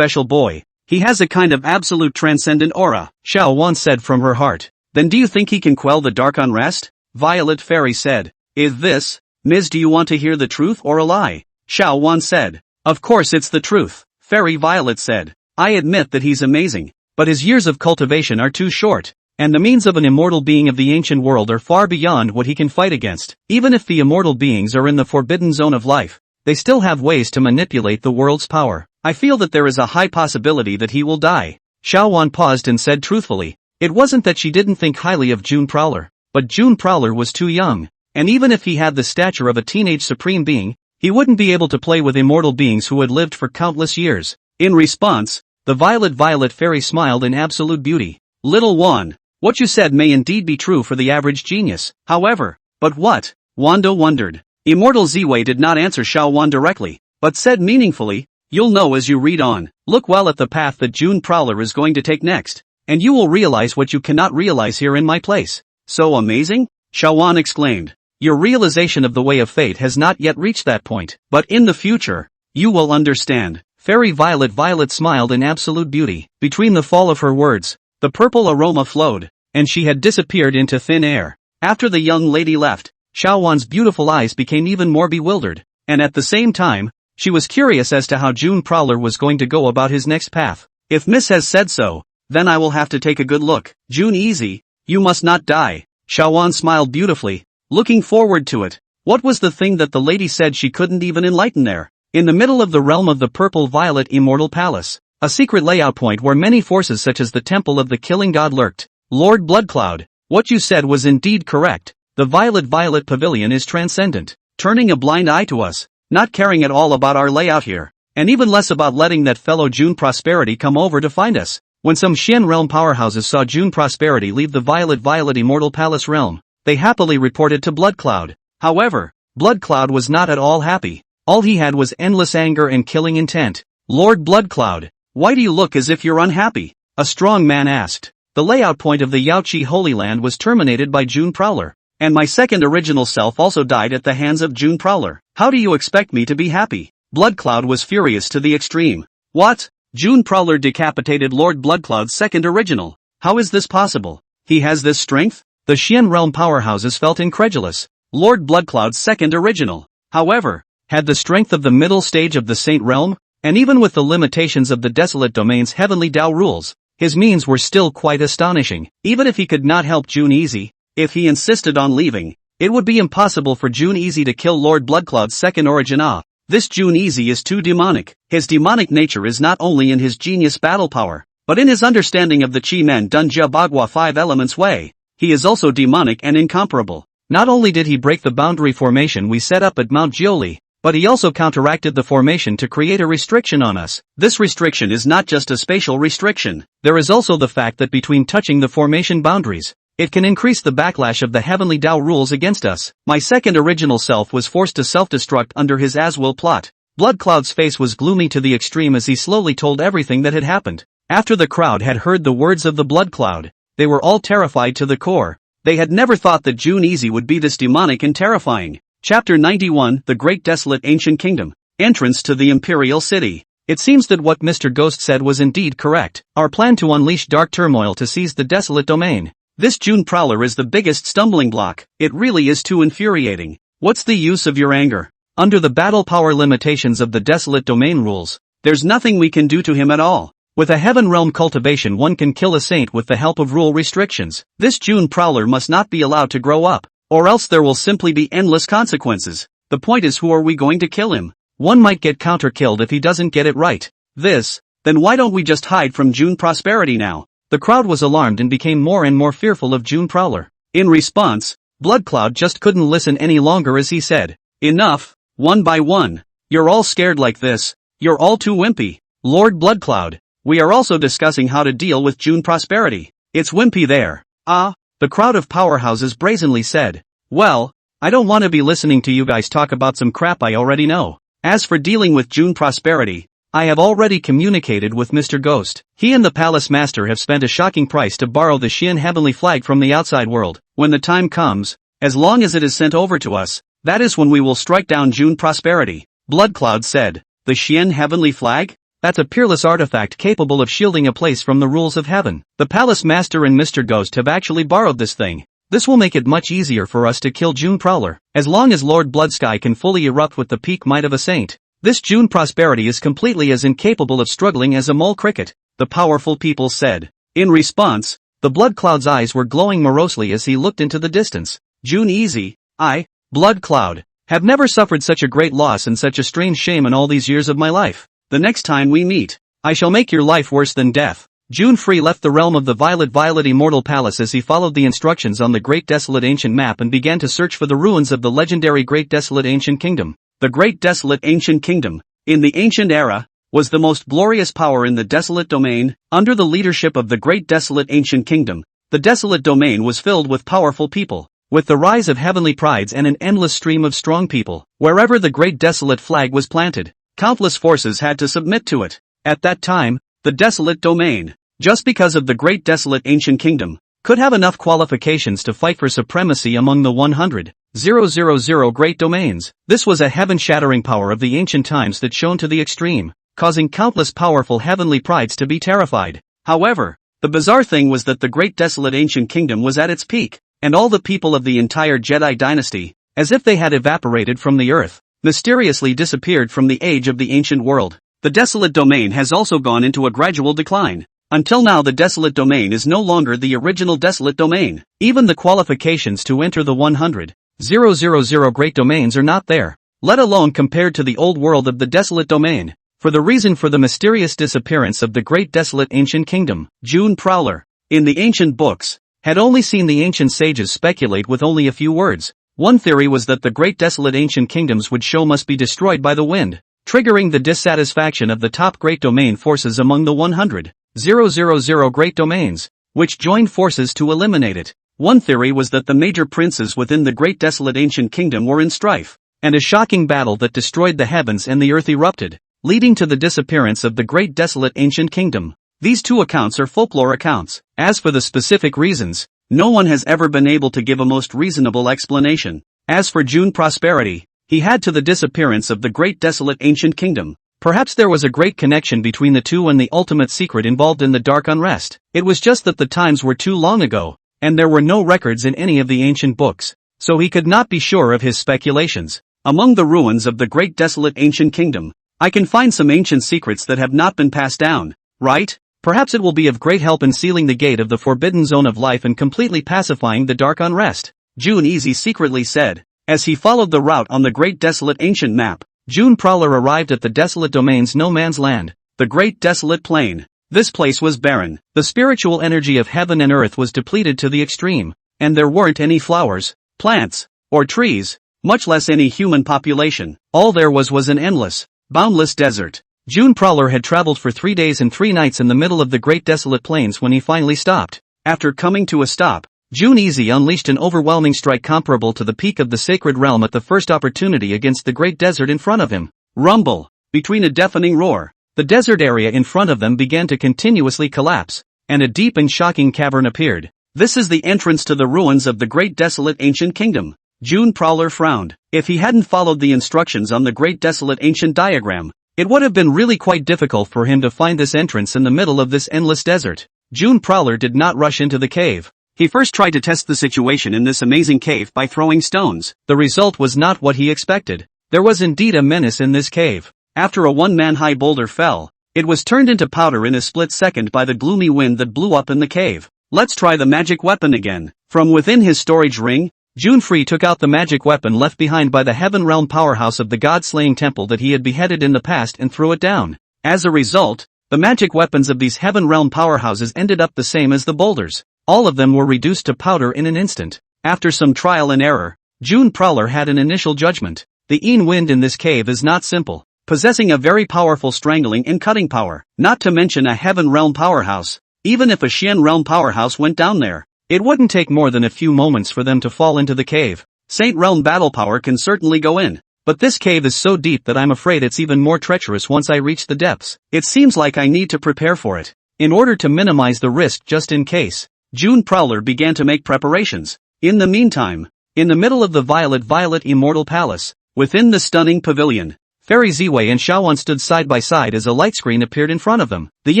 boy. He has a kind of absolute transcendent aura, Xiaowan said from her heart. Then do you think he can quell the dark unrest? Violet fairy said. Is this, Ms. do you want to hear the truth or a lie? Xiaowan said. Of course it's the truth, Fairy Violet said. I admit that he's amazing, but his years of cultivation are too short, and the means of an immortal being of the ancient world are far beyond what he can fight against. Even if the immortal beings are in the forbidden zone of life, they still have ways to manipulate the world's power. I feel that there is a high possibility that he will die. Xiaowan paused and said truthfully. It wasn't that she didn't think highly of June Prowler, but June Prowler was too young, and even if he had the stature of a teenage supreme being, he wouldn't be able to play with immortal beings who had lived for countless years. In response, the violet fairy smiled in absolute beauty. Little Wan, what you said may indeed be true for the average genius. However, but what? Wanda wondered. Immortal Ziwei did not answer Xiaowan directly, but said meaningfully, you'll know as you read on. Look well at the path that June Prowler is going to take next, and you will realize what you cannot realize here in my place. So amazing? Xiaowan exclaimed. Your realization of the way of fate has not yet reached that point, but in the future, you will understand. Fairy Violet smiled in absolute beauty. Between the fall of her words, The purple aroma flowed, and she had disappeared into thin air. After the young lady left, Xiaowan's beautiful eyes became even more bewildered, and at the same time, she was curious as to how June Prowler was going to go about his next path. If Miss has said so, then I will have to take a good look. June Easy, you must not die. Xiaowan smiled beautifully, looking forward to it. What was the thing that the lady said she couldn't even enlighten there? In the middle of the realm of the purple-violet immortal palace, a secret layout point where many forces such as the temple of the killing god lurked. Lord Bloodcloud, what you said was indeed correct. The violet pavilion is transcendent, turning a blind eye to us, not caring at all about our layout here, and even less about letting that fellow June Prosperity come over to find us. When some Xian realm powerhouses saw June Prosperity leave the violet immortal palace realm, they happily reported to Bloodcloud. However, Bloodcloud was not at all happy. All he had was endless anger and killing intent. Lord Bloodcloud, why do you look as if you're unhappy? A strong man asked. The layout point of the Yaoqi Holy Land was terminated by June Prowler, and my second original self also died at the hands of June Prowler. How do you expect me to be happy? Bloodcloud was furious to the extreme. What? June Prowler decapitated Lord Bloodcloud's second original. How is this possible? He has this strength? The Xian realm powerhouses felt incredulous. Lord Bloodcloud's second original, however, had the strength of the middle stage of the Saint Realm, and even with the limitations of the Desolate Domain's heavenly Dao rules, his means were still quite astonishing. Even if he could not help June Easy, if he insisted on leaving, it would be impossible for June Easy to kill Lord Bloodcloud's second origin. This June Easy is too demonic. His demonic nature is not only in his genius battle power, but in his understanding of the Qi Men Dunjia Bagua 5 elements way. He is also demonic and incomparable. Not only did he break the boundary formation we set up at Mount Jiuli, but he also counteracted the formation to create a restriction on us. This restriction is not just a spatial restriction. There is also the fact that between touching the formation boundaries, it can increase the backlash of the heavenly Dao rules against us. My second original self was forced to self-destruct under his as-will plot. Bloodcloud's face was gloomy to the extreme as he slowly told everything that had happened. After the crowd had heard the words of the Bloodcloud, they were all terrified to the core. They had never thought that June Easy would be this demonic and terrifying. Chapter 91, The Great Desolate Ancient Kingdom. Entrance to the Imperial City. It seems that what Mr. Ghost said was indeed correct. Our plan to unleash dark turmoil to seize the desolate domain. This June Prowler is the biggest stumbling block. It really is too infuriating. What's the use of your anger? Under the battle power limitations of the desolate domain rules, there's nothing we can do to him at all. With a heaven realm cultivation one can kill a saint with the help of rule restrictions. This June Prowler must not be allowed to grow up, or else there will simply be endless consequences. The point is, who are we going to kill him? One might get counter-killed if he doesn't get it right. Then why don't we just hide from June Prosperity now? The crowd was alarmed and became more and more fearful of June Prowler. In response, Bloodcloud just couldn't listen any longer as he said, "Enough, one by one. You're all scared like this. You're all too wimpy. Lord Bloodcloud, we are also discussing how to deal with June Prosperity. It's wimpy there." The crowd of powerhouses brazenly said. "Well, I don't want to be listening to you guys talk about some crap I already know. As for dealing with June Prosperity, I have already communicated with Mr. Ghost. He and the Palace Master have spent a shocking price to borrow the Xian Heavenly Flag from the outside world. When the time comes, as long as it is sent over to us, that is when we will strike down June Prosperity." Bloodcloud said. The Xian Heavenly Flag? That's a peerless artifact capable of shielding a place from the rules of heaven. The Palace Master and Mr. Ghost have actually borrowed this thing. This will make it much easier for us to kill June Prowler, as long as Lord Bloodsky can fully erupt with the peak might of a saint. This June Prosperity is completely as incapable of struggling as a mole cricket, the powerful people said. In response, the Bloodcloud's eyes were glowing morosely as he looked into the distance. June Easy, I, Bloodcloud, have never suffered such a great loss and such a strange shame in all these years of my life. The next time we meet, I shall make your life worse than death. June Free left the realm of the violet immortal palace as he followed the instructions on the Great Desolate Ancient Map and began to search for the ruins of the legendary Great Desolate Ancient Kingdom. The Great Desolate Ancient Kingdom, in the ancient era, was the most glorious power in the desolate domain. Under the leadership of the Great Desolate Ancient Kingdom, the desolate domain was filled with powerful people. With the rise of heavenly prides and an endless stream of strong people, wherever the Great Desolate Flag was planted, countless forces had to submit to it. At that time, the desolate domain, just because of the Great Desolate Ancient Kingdom, could have enough qualifications to fight for supremacy among the 100,000 great domains. This was a heaven-shattering power of the ancient times that shone to the extreme, causing countless powerful heavenly prides to be terrified. However, The bizarre thing was that the great desolate ancient kingdom was at its peak, and all the people of the entire Jedi dynasty, as if they had evaporated from the earth, mysteriously disappeared from the age of the ancient world. The desolate domain has also gone into a gradual decline. Until now the desolate domain is no longer the original desolate domain. Even the qualifications to enter the 100,000 great domains are not there, let alone compared to the old world of the desolate domain. For the reason for the mysterious disappearance of the great desolate ancient kingdom, June Prowler, in the ancient books, had only seen the ancient sages speculate with only a few words. One theory was that the great desolate ancient kingdoms would show must be destroyed by the wind, triggering the dissatisfaction of the top great domain forces among the 100,000 great domains, which joined forces to eliminate it. One theory was that the major princes within the great desolate ancient kingdom were in strife, and a shocking battle that destroyed the heavens and the earth erupted, leading to the disappearance of the great desolate ancient kingdom. These two accounts are folklore accounts. As for the specific reasons, no one has ever been able to give a most reasonable explanation. As for June Prosperity, he had to the disappearance of the great desolate ancient kingdom. Perhaps there was a great connection between the two and the ultimate secret involved in the dark unrest. It was just that the times were too long ago, and there were no records in any of the ancient books, so he could not be sure of his speculations. Among the ruins of the great desolate ancient kingdom, I can find some ancient secrets that have not been passed down, right? Perhaps it will be of great help in sealing the gate of the forbidden zone of life and completely pacifying the dark unrest, June Easy secretly said. As he followed the route on the great desolate ancient map, June Prowler arrived at the desolate domain's no man's land, the great desolate plain. This place was barren. The spiritual energy of heaven and earth was depleted to the extreme, and there weren't any flowers, plants, or trees, much less any human population. All there was an endless, boundless desert. June Prowler had traveled for 3 days and 3 nights in the middle of the great desolate plains when he finally stopped. After coming to a stop, June Easy unleashed an overwhelming strike comparable to the peak of the sacred realm at the first opportunity against the great desert in front of him. Rumble! Between a deafening roar, the desert area in front of them began to continuously collapse, and a deep and shocking cavern appeared. This is the entrance to the ruins of the great desolate ancient kingdom. June Prowler frowned. If he hadn't followed the instructions on the great desolate ancient diagram, it would have been really quite difficult for him to find this entrance in the middle of this endless desert. June Prowler did not rush into the cave. He first tried to test the situation in this amazing cave by throwing stones. The result was not what he expected. There was indeed a menace in this cave. After a one-man-high boulder fell, it was turned into powder in a split second by the gloomy wind that blew up in the cave. Let's try the magic weapon again. From within his storage ring, June Free took out the magic weapon left behind by the Heaven Realm powerhouse of the god-slaying temple that he had beheaded in the past and threw it down. As a result, the magic weapons of these Heaven Realm powerhouses ended up the same as the boulders. All of them were reduced to powder in an instant. After some trial and error, June Prowler had an initial judgment. The Een wind in this cave is not simple, possessing a very powerful strangling and cutting power, not to mention a Heaven Realm powerhouse. Even if a Xian Realm powerhouse went down there, it wouldn't take more than a few moments for them to fall into the cave. Saint Realm battle power can certainly go in, but this cave is so deep that I'm afraid it's even more treacherous once I reach the depths. It seems like I need to prepare for it, in order to minimize the risk just in case. June Prowler began to make preparations. In the meantime, in the middle of the violet immortal palace, within the stunning pavilion, Fairy Ziwei and Shaoan stood side by side as a light screen appeared in front of them. The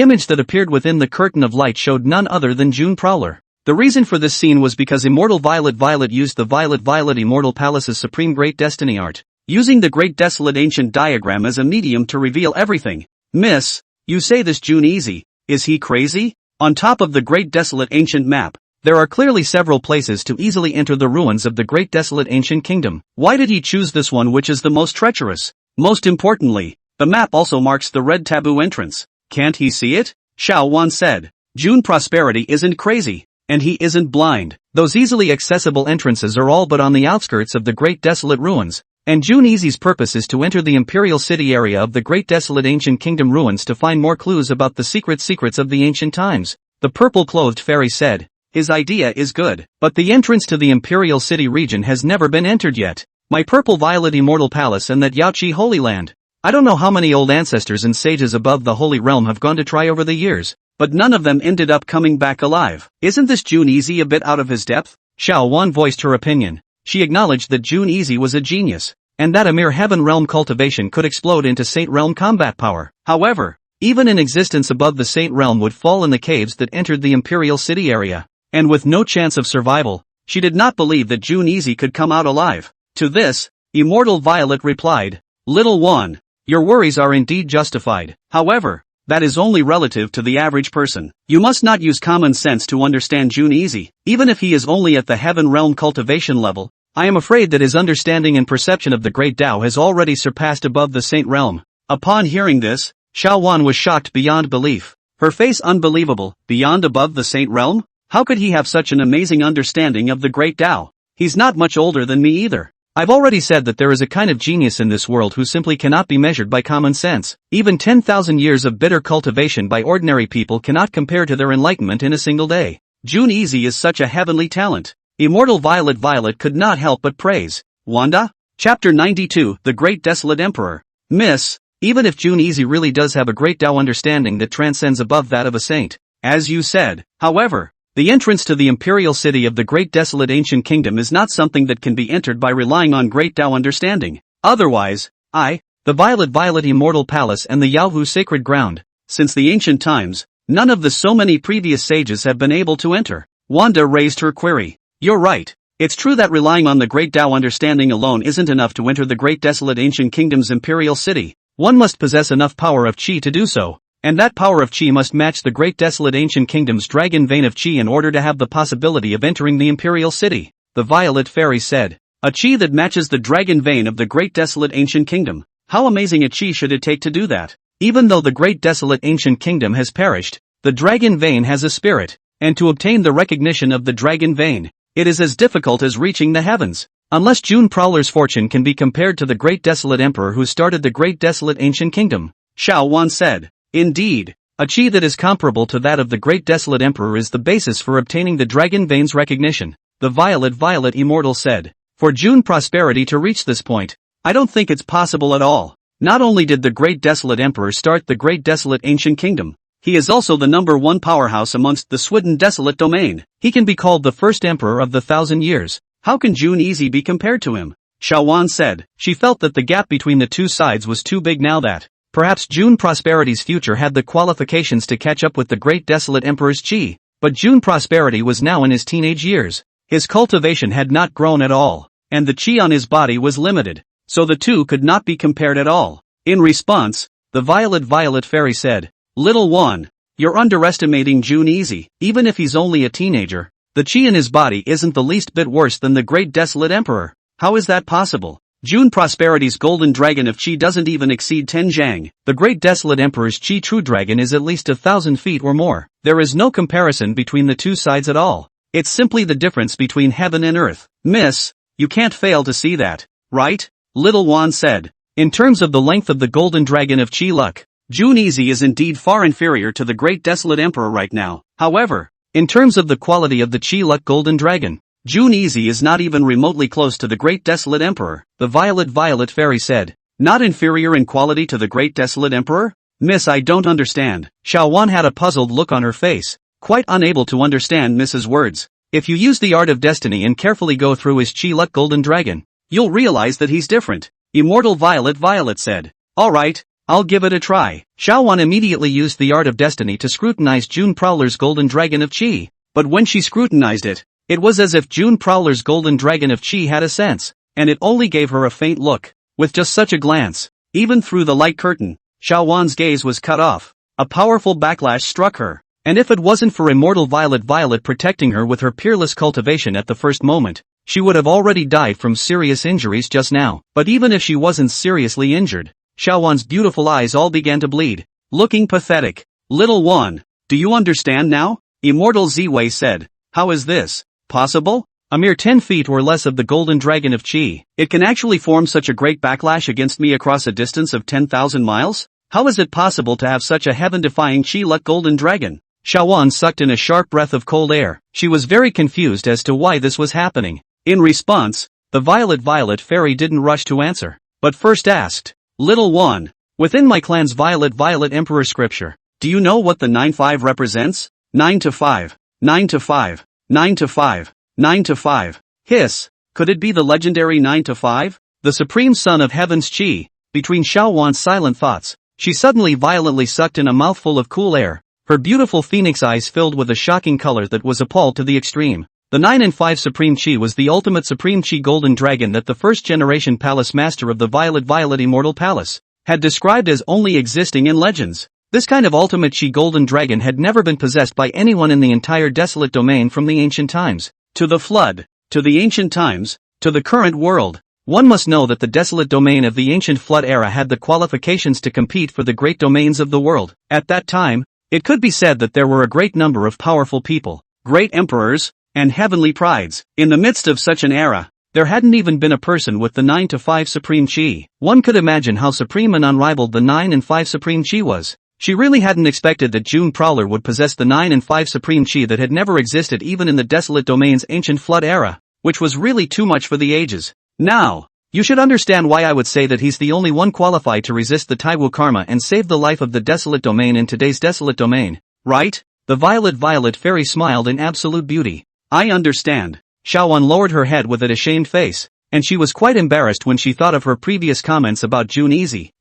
image that appeared within the curtain of light showed none other than June Prowler. The reason for this scene was because Immortal Violet used the Violet Immortal Palace's supreme great destiny art, using the great desolate ancient diagram as a medium to reveal everything. Miss, you say this June Easy, is he crazy? On top of the great desolate ancient map, there are clearly several places to easily enter the ruins of the great desolate ancient kingdom. Why did he choose this one which is the most treacherous? Most importantly, the map also marks the red taboo entrance. Can't he see it? Xiao Wan said. June Prosperity isn't crazy. And he isn't blind. Those easily accessible entrances are all but on the outskirts of the great desolate ruins, and June Easy's purpose is to enter the imperial city area of the great desolate ancient kingdom ruins to find more clues about the secrets of the ancient times. The purple-clothed fairy said. His idea is good, but the entrance to the imperial city region has never been entered yet. My purple violet immortal palace and that Yaoqi Holy Land. I don't know how many old ancestors and sages above the Holy Realm have gone to try over the years, but none of them ended up coming back alive. Isn't this June Easy a bit out of his depth? Xiao Wan voiced her opinion. She acknowledged that June Easy was a genius, and that a mere Heaven Realm cultivation could explode into Saint Realm combat power. However, even in existence above the Saint Realm would fall in the caves that entered the Imperial City area. And with no chance of survival, she did not believe that June Easy could come out alive. To this, Immortal Violet replied, "Little one, your worries are indeed justified. However, that is only relative to the average person. You must not use common sense to understand June Easy. Even if he is only at the Heaven Realm cultivation level, I am afraid that his understanding and perception of the Great Tao has already surpassed above the Saint Realm." Upon hearing this, Xiaowan was shocked beyond belief. Her face unbelievable, beyond above the Saint Realm? How could he have such an amazing understanding of the Great Tao? He's not much older than me either. I've already said that there is a kind of genius in this world who simply cannot be measured by common sense. Even 10,000 years of bitter cultivation by ordinary people cannot compare to their enlightenment in a single day. June Easy is such a heavenly talent. Immortal Violet could not help but praise. Wanda? Chapter 92, The Great Desolate Emperor. Miss, even if June Easy really does have a great Tao understanding that transcends above that of a saint, as you said, however, the entrance to the imperial city of the Great Desolate Ancient Kingdom is not something that can be entered by relying on great Tao understanding. Otherwise, the Violet Immortal Palace and the Yaohu Sacred Ground, since the ancient times, none of the so many previous sages have been able to enter. Wanda raised her query. You're right. It's true that relying on the great Tao understanding alone isn't enough to enter the Great Desolate Ancient Kingdom's imperial city. One must possess enough power of Qi to do so. And that power of Qi must match the Great Desolate Ancient Kingdom's dragon vein of Qi in order to have the possibility of entering the Imperial City, the Violet Fairy said. A Qi that matches the dragon vein of the Great Desolate Ancient Kingdom. How amazing a Qi should it take to do that? Even though the Great Desolate Ancient Kingdom has perished, the dragon vein has a spirit, and to obtain the recognition of the dragon vein, it is as difficult as reaching the heavens. Unless June Prowler's fortune can be compared to the Great Desolate Emperor who started the Great Desolate Ancient Kingdom, Xiaowan said. Indeed, a Qi that is comparable to that of the Great Desolate Emperor is the basis for obtaining the dragon vein's recognition, the Violet Immortal said. For June Prosperity to reach this point, I don't think it's possible at all. Not only did the Great Desolate Emperor start the Great Desolate Ancient Kingdom, he is also the #1 powerhouse amongst the Swidden Desolate Domain. He can be called the first emperor of the 1,000 years. How can June Easy be compared to him? Xiaowan said. She felt that the gap between the two sides was too big now that perhaps June Prosperity's future had the qualifications to catch up with the Great Desolate Emperor's Qi, but June Prosperity was now in his teenage years. His cultivation had not grown at all, and the Qi on his body was limited, so the two could not be compared at all. In response, the Violet Fairy said, Little one, you're underestimating June Easy. Even if he's only a teenager, the Qi in his body isn't the least bit worse than the Great Desolate Emperor. How is that possible? June Prosperity's golden dragon of Qi doesn't even exceed 10 Zhang. The Great Desolate Emperor's Qi true dragon is at least 1,000 feet or more. There is no comparison between the two sides at all. It's simply the difference between heaven and earth. Miss, you can't fail to see that, right? Little Wan said. In terms of the length of the golden dragon of Qi luck, June Easy is indeed far inferior to the Great Desolate Emperor right now. However, in terms of the quality of the Qi luck golden dragon, June Easy is not even remotely close to the Great Desolate Emperor, the Violet Fairy said. Not inferior in quality to the Great Desolate Emperor? Miss, I don't understand. Xiaowan had a puzzled look on her face, quite unable to understand Miss's words. If you use the Art of Destiny and carefully go through his Qi luck golden dragon, you'll realize that he's different. Immortal Violet said. Alright, I'll give it a try. Xiaowan immediately used the Art of Destiny to scrutinize June Prowler's golden dragon of Qi, but when she scrutinized it, it was as if June Prowler's golden dragon of Qi had a sense, and it only gave her a faint look. With just such a glance, even through the light curtain, Xiaowan's gaze was cut off. A powerful backlash struck her, and if it wasn't for Immortal Violet protecting her with her peerless cultivation at the first moment, she would have already died from serious injuries just now. But even if she wasn't seriously injured, Xiaowan's beautiful eyes all began to bleed, looking pathetic. Little one, do you understand now? Immortal Ziwei said. How is this possible? A mere 10 feet or less of the golden dragon of Qi. It can actually form such a great backlash against me across a distance of 10,000 miles? How is it possible to have such a heaven-defying Qi luck golden dragon? Xiaowan sucked in a sharp breath of cold air. She was very confused as to why this was happening. In response, the Violet Fairy didn't rush to answer, but first asked, Little one, within my clan's Violet Emperor scripture, do you know what the 9-5 represents? 9 to 5, 9 to 5, 9 to 5, 9 to 5. Hiss, could it be the legendary 9 to 5? The supreme son of heaven's Qi? Between Xiaowan's silent thoughts, She suddenly violently sucked in a mouthful of cool air, her beautiful phoenix eyes filled with a shocking color that was appalled to the extreme. The 9 and 5 Supreme Chi was the ultimate Supreme Chi golden dragon that the first-generation palace master of the Violet Immortal Palace had described as only existing in legends. This kind of ultimate Chi golden dragon had never been possessed by anyone in the entire desolate domain from the ancient times to the flood, to the ancient times, to the current world. One must know that the desolate domain of the ancient flood era had the qualifications to compete for the great domains of the world. At that time, it could be said that there were a great number of powerful people, great emperors, and heavenly prides. In the midst of such an era, there hadn't even been a person with the 9 to 5 Supreme Chi. One could imagine how supreme and unrivaled the 9 and 5 Supreme Chi was. She really hadn't expected that June Prowler would possess the 9 and 5 Supreme Chi that had never existed even in the desolate domain's ancient flood era, which was really too much for the ages. Now, you should understand why I would say that he's the only one qualified to resist the Taiwu karma and save the life of the desolate domain in today's desolate domain, right? The Violet Fairy smiled in absolute beauty. I understand. Xiaoan lowered her head with an ashamed face, and she was quite embarrassed when she thought of her previous comments about June Easy.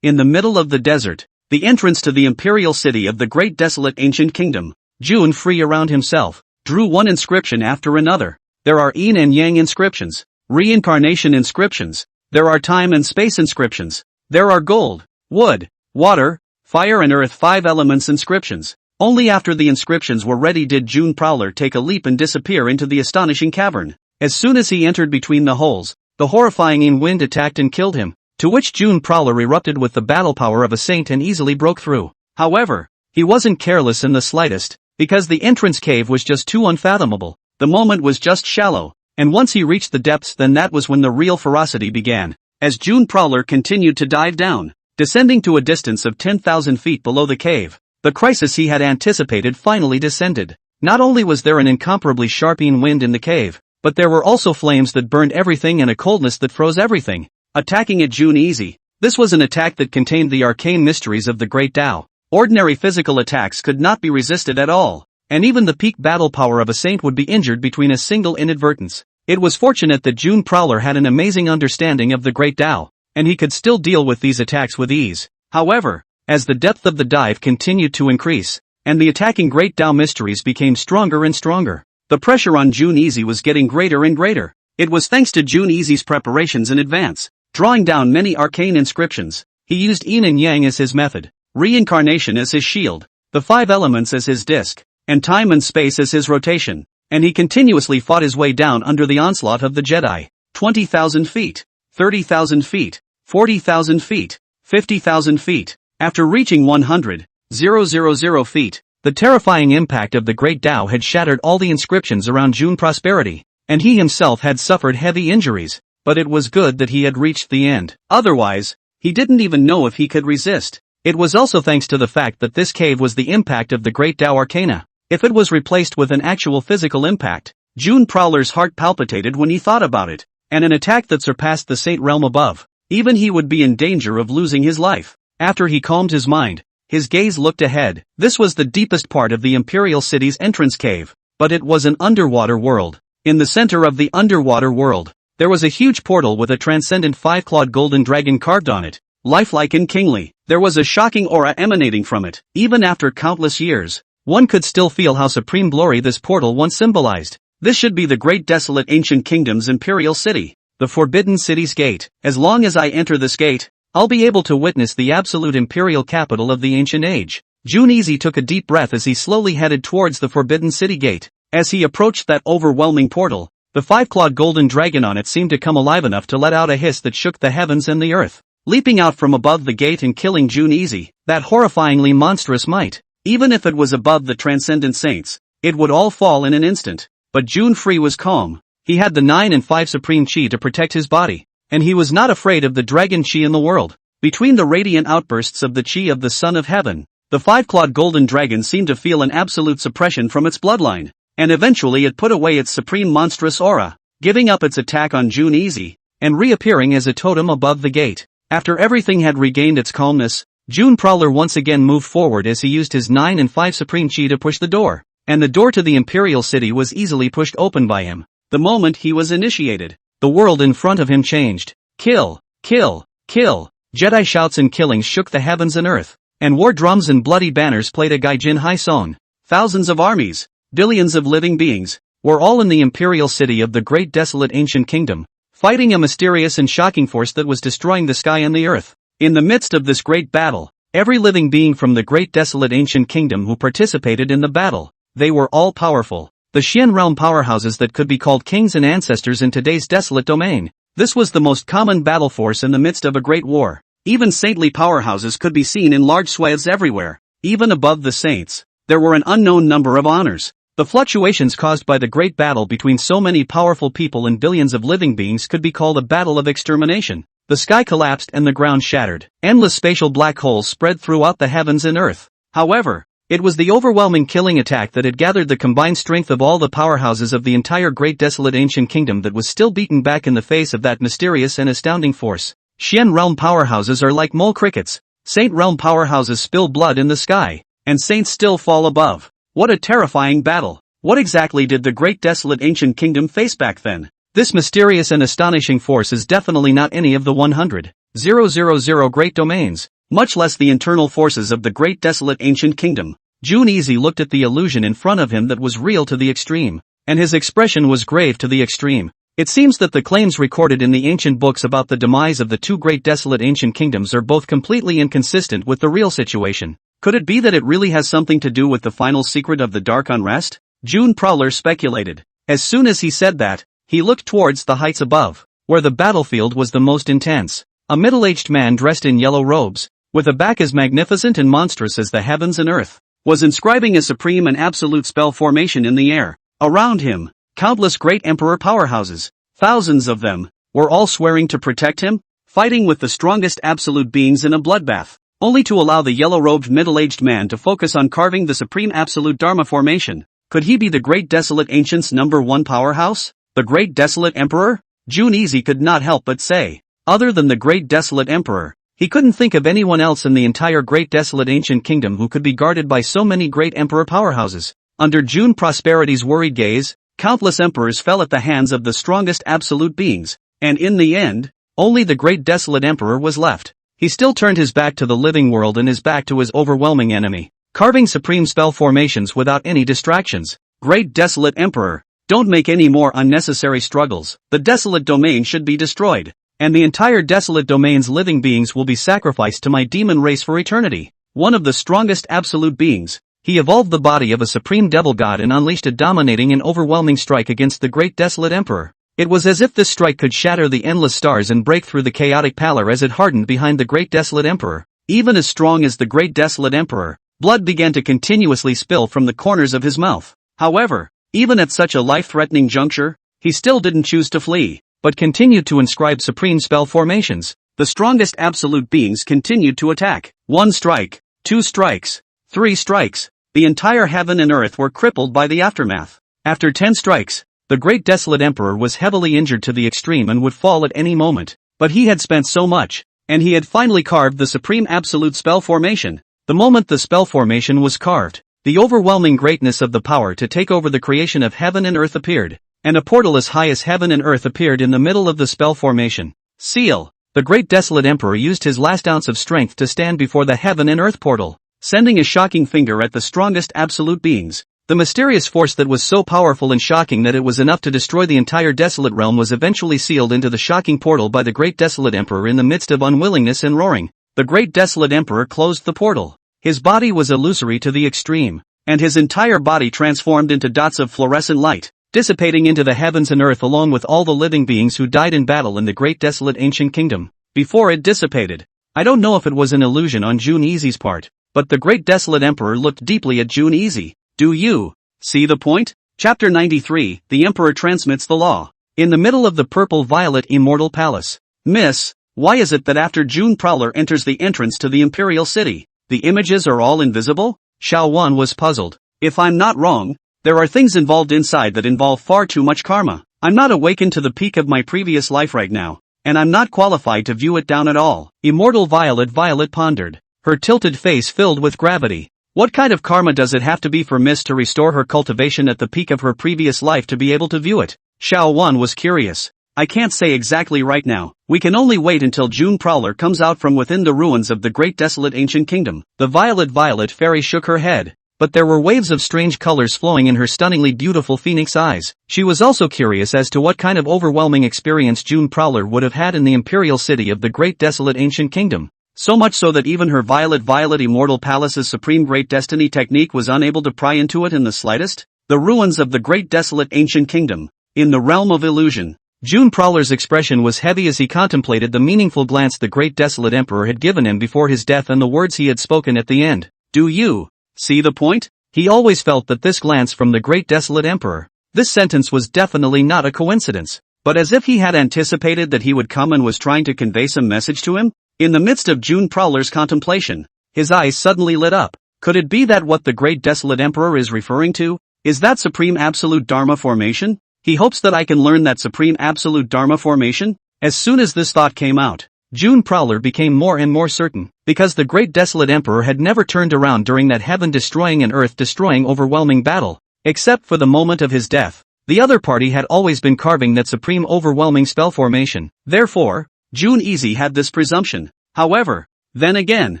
In the middle of the desert, the entrance to the imperial city of the great desolate ancient kingdom, June Free around himself, drew one inscription after another. There are yin and yang inscriptions, reincarnation inscriptions, there are time and space inscriptions, there are gold, wood, water, fire and earth 5 elements inscriptions. Only after the inscriptions were ready did June Prowler take a leap and disappear into the astonishing cavern. As soon as he entered between the holes, the horrifying yin wind attacked and killed him, to which June Prowler erupted with the battle power of a saint and easily broke through. However, he wasn't careless in the slightest, because the entrance cave was just too unfathomable. The moment was just shallow, and once he reached the depths, then that was when the real ferocity began. As June Prowler continued to dive down, descending to a distance of 10,000 feet below the cave, the crisis he had anticipated finally descended. Not only was there an incomparably sharp yin wind in the cave, but there were also flames that burned everything and a coldness that froze everything. Attacking at June Easy, this was an attack that contained the arcane mysteries of the Great Tao. Ordinary physical attacks could not be resisted at all, and even the peak battle power of a saint would be injured between a single inadvertence. It was fortunate that June Prowler had an amazing understanding of the Great Tao, and he could still deal with these attacks with ease. However, as the depth of the dive continued to increase, and the attacking Great Tao mysteries became stronger and stronger, the pressure on June Easy was getting greater and greater. It was thanks to June Easy's preparations in advance, drawing down many arcane inscriptions. He used yin and yang as his method, reincarnation as his shield, the 5 elements as his disc, and time and space as his rotation, and he continuously fought his way down under the onslaught of the Jedi. 20,000 feet, 30,000 feet, 40,000 feet, 50,000 feet. After reaching 100,000 feet, the terrifying impact of the Great Tao had shattered all the inscriptions around June Prosperity, and he himself had suffered heavy injuries, but it was good that he had reached the end. Otherwise, he didn't even know if he could resist. It was also thanks to the fact that this cave was the impact of the Great Tao Arcana. If it was replaced with an actual physical impact, June Prowler's heart palpitated when he thought about it, and an attack that surpassed the saint realm above, even he would be in danger of losing his life. After he calmed his mind, his gaze looked ahead. This was the deepest part of the Imperial City's entrance cave, but it was an underwater world. In the center of the underwater world, there was a huge portal with a transcendent 5-clawed golden dragon carved on it, lifelike and kingly. There was a shocking aura emanating from it. Even after countless years, one could still feel how supreme glory this portal once symbolized. This should be the great desolate ancient kingdom's imperial city, the Forbidden City's gate. As long as I enter this gate, I'll be able to witness the absolute imperial capital of the ancient age. June Easy took a deep breath as he slowly headed towards the Forbidden City gate. As he approached that overwhelming portal, the 5-clawed golden dragon on it seemed to come alive enough to let out a hiss that shook the heavens and the earth. Leaping out from above the gate and killing June Easy, that horrifyingly monstrous might. Even if it was above the transcendent saints, it would all fall in an instant. But June Free was calm. He had the 9 and 5 Supreme Chi to protect his body, and he was not afraid of the dragon Chi in the world. Between the radiant outbursts of the Chi of the Son of Heaven, the 5-clawed golden dragon seemed to feel an absolute suppression from its bloodline, and eventually it put away its supreme monstrous aura, giving up its attack on June Easy, and reappearing as a totem above the gate. After everything had regained its calmness, June Prowler once again moved forward as he used his 9 and 5 Supreme Chi to push the door, and the door to the Imperial City was easily pushed open by him. The moment he was initiated, the world in front of him changed. Kill, kill, kill. Jedi shouts and killings shook the heavens and earth, and war drums and bloody banners played a Gaijin high song. Thousands of armies, billions of living beings, were all in the imperial city of the great desolate ancient kingdom, fighting a mysterious and shocking force that was destroying the sky and the earth. In the midst of this great battle, every living being from the great desolate ancient kingdom who participated in the battle, they were all powerful. The Xian realm powerhouses that could be called kings and ancestors in today's desolate domain. This was the most common battle force in the midst of a great war. Even saintly powerhouses could be seen in large swathes everywhere. Even above the saints, there were an unknown number of honors. The fluctuations caused by the great battle between so many powerful people and billions of living beings could be called a battle of extermination. The sky collapsed and the ground shattered. Endless spatial black holes spread throughout the heavens and earth. However, it was the overwhelming killing attack that had gathered the combined strength of all the powerhouses of the entire great desolate ancient kingdom that was still beaten back in the face of that mysterious and astounding force. Xian realm powerhouses are like mole crickets. Saint realm powerhouses spill blood in the sky, and saints still fall above. What a terrifying battle! What exactly did the great desolate ancient kingdom face back then? This mysterious and astonishing force is definitely not any of the 100,000 great domains, much less the internal forces of the great desolate ancient kingdom. Jun Easy looked at the illusion in front of him that was real to the extreme, and his expression was grave to the extreme. It seems that the claims recorded in the ancient books about the demise of the two great desolate ancient kingdoms are both completely inconsistent with the real situation. Could it be that it really has something to do with the final secret of the dark unrest? June Prowler speculated. As soon as he said that, he looked towards the heights above, where the battlefield was the most intense. A middle-aged man dressed in yellow robes, with a back as magnificent and monstrous as the heavens and earth, was inscribing a supreme and absolute spell formation in the air. Around him, countless great emperor powerhouses, thousands of them, were all swearing to protect him, fighting with the strongest absolute beings in a bloodbath, only to allow the yellow-robed middle-aged man to focus on carving the supreme absolute Dharma formation. Could he be the great desolate ancient's #1 powerhouse? The great desolate emperor? Jun Easy could not help but say. Other than the great desolate emperor, he couldn't think of anyone else in the entire great desolate ancient kingdom who could be guarded by so many great emperor powerhouses. Under June Prosperity's worried gaze, countless emperors fell at the hands of the strongest absolute beings, and in the end, only the great desolate emperor was left. He still turned his back to the living world and his back to his overwhelming enemy, carving supreme spell formations without any distractions. Great desolate emperor, don't make any more unnecessary struggles. The desolate domain should be destroyed, and the entire desolate domain's living beings will be sacrificed to my demon race for eternity. One of the strongest absolute beings, he evolved the body of a supreme devil god and unleashed a dominating and overwhelming strike against the great desolate emperor. It was as if this strike could shatter the endless stars and break through the chaotic pallor as it hardened behind the great desolate emperor. Even as strong as the great desolate emperor, blood began to continuously spill from the corners of his mouth. However, even at such a life-threatening juncture, he still didn't choose to flee, but continued to inscribe supreme spell formations. The strongest absolute beings continued to attack. 1 strike, 2 strikes, 3 strikes. The entire heaven and earth were crippled by the aftermath. After 10 strikes, the great desolate emperor was heavily injured to the extreme and would fall at any moment. But he had spent so much, and he had finally carved the supreme absolute spell formation. The moment the spell formation was carved, the overwhelming greatness of the power to take over the creation of heaven and earth appeared, and a portal as high as heaven and earth appeared in the middle of the spell formation. Seal. The great desolate emperor used his last ounce of strength to stand before the heaven and earth portal, sending a shocking finger at the strongest absolute beings. The mysterious force that was so powerful and shocking that it was enough to destroy the entire desolate realm was eventually sealed into the shocking portal by the great desolate emperor in the midst of unwillingness and roaring. The great desolate emperor closed the portal. His body was illusory to the extreme, and his entire body transformed into dots of fluorescent light, dissipating into the heavens and earth along with all the living beings who died in battle in the great desolate ancient kingdom. Before it dissipated, I don't know if it was an illusion on Jun Easy's part, but the great desolate emperor looked deeply at Jun Easy. Do you see the point? Chapter 93, The Emperor Transmits the Law. In the middle of the purple-violet immortal palace. Miss, why is it that after June Prowler enters the entrance to the imperial city, the images are all invisible? Xiao Wan was puzzled. If I'm not wrong, there are things involved inside that involve far too much karma. I'm not awakened to the peak of my previous life right now, and I'm not qualified to view it down at all. Immortal Violet pondered, her tilted face filled with gravity. What kind of karma does it have to be for Miss to restore her cultivation at the peak of her previous life to be able to view it? Xiao Wan was curious. I can't say exactly right now. We can only wait until June Prowler comes out from within the ruins of the great desolate ancient kingdom. The violet fairy shook her head, but there were waves of strange colors flowing in her stunningly beautiful phoenix eyes. She was also curious as to what kind of overwhelming experience June Prowler would have had in the imperial city of the great desolate ancient kingdom. So much so that even her violet immortal palace's supreme great destiny technique was unable to pry into it in the slightest. The ruins of the great desolate ancient kingdom. In the realm of illusion. June Prowler's expression was heavy as he contemplated the meaningful glance the great desolate emperor had given him before his death and the words he had spoken at the end. Do you see the point? He always felt that this glance from the great desolate emperor. This sentence was definitely not a coincidence, but as if he had anticipated that he would come and was trying to convey some message to him. In the midst of June Prowler's contemplation, his eyes suddenly lit up. Could it be that what the great desolate emperor is referring to is that supreme absolute Dharma formation? He hopes that I can learn that supreme absolute Dharma formation. As soon as this thought came out, June Prowler became more and more certain, because the great desolate emperor had never turned around during that heaven-destroying and earth-destroying overwhelming battle, except for the moment of his death. The other party had always been carving that supreme overwhelming spell formation. Therefore, June Easy had this presumption. However, then again,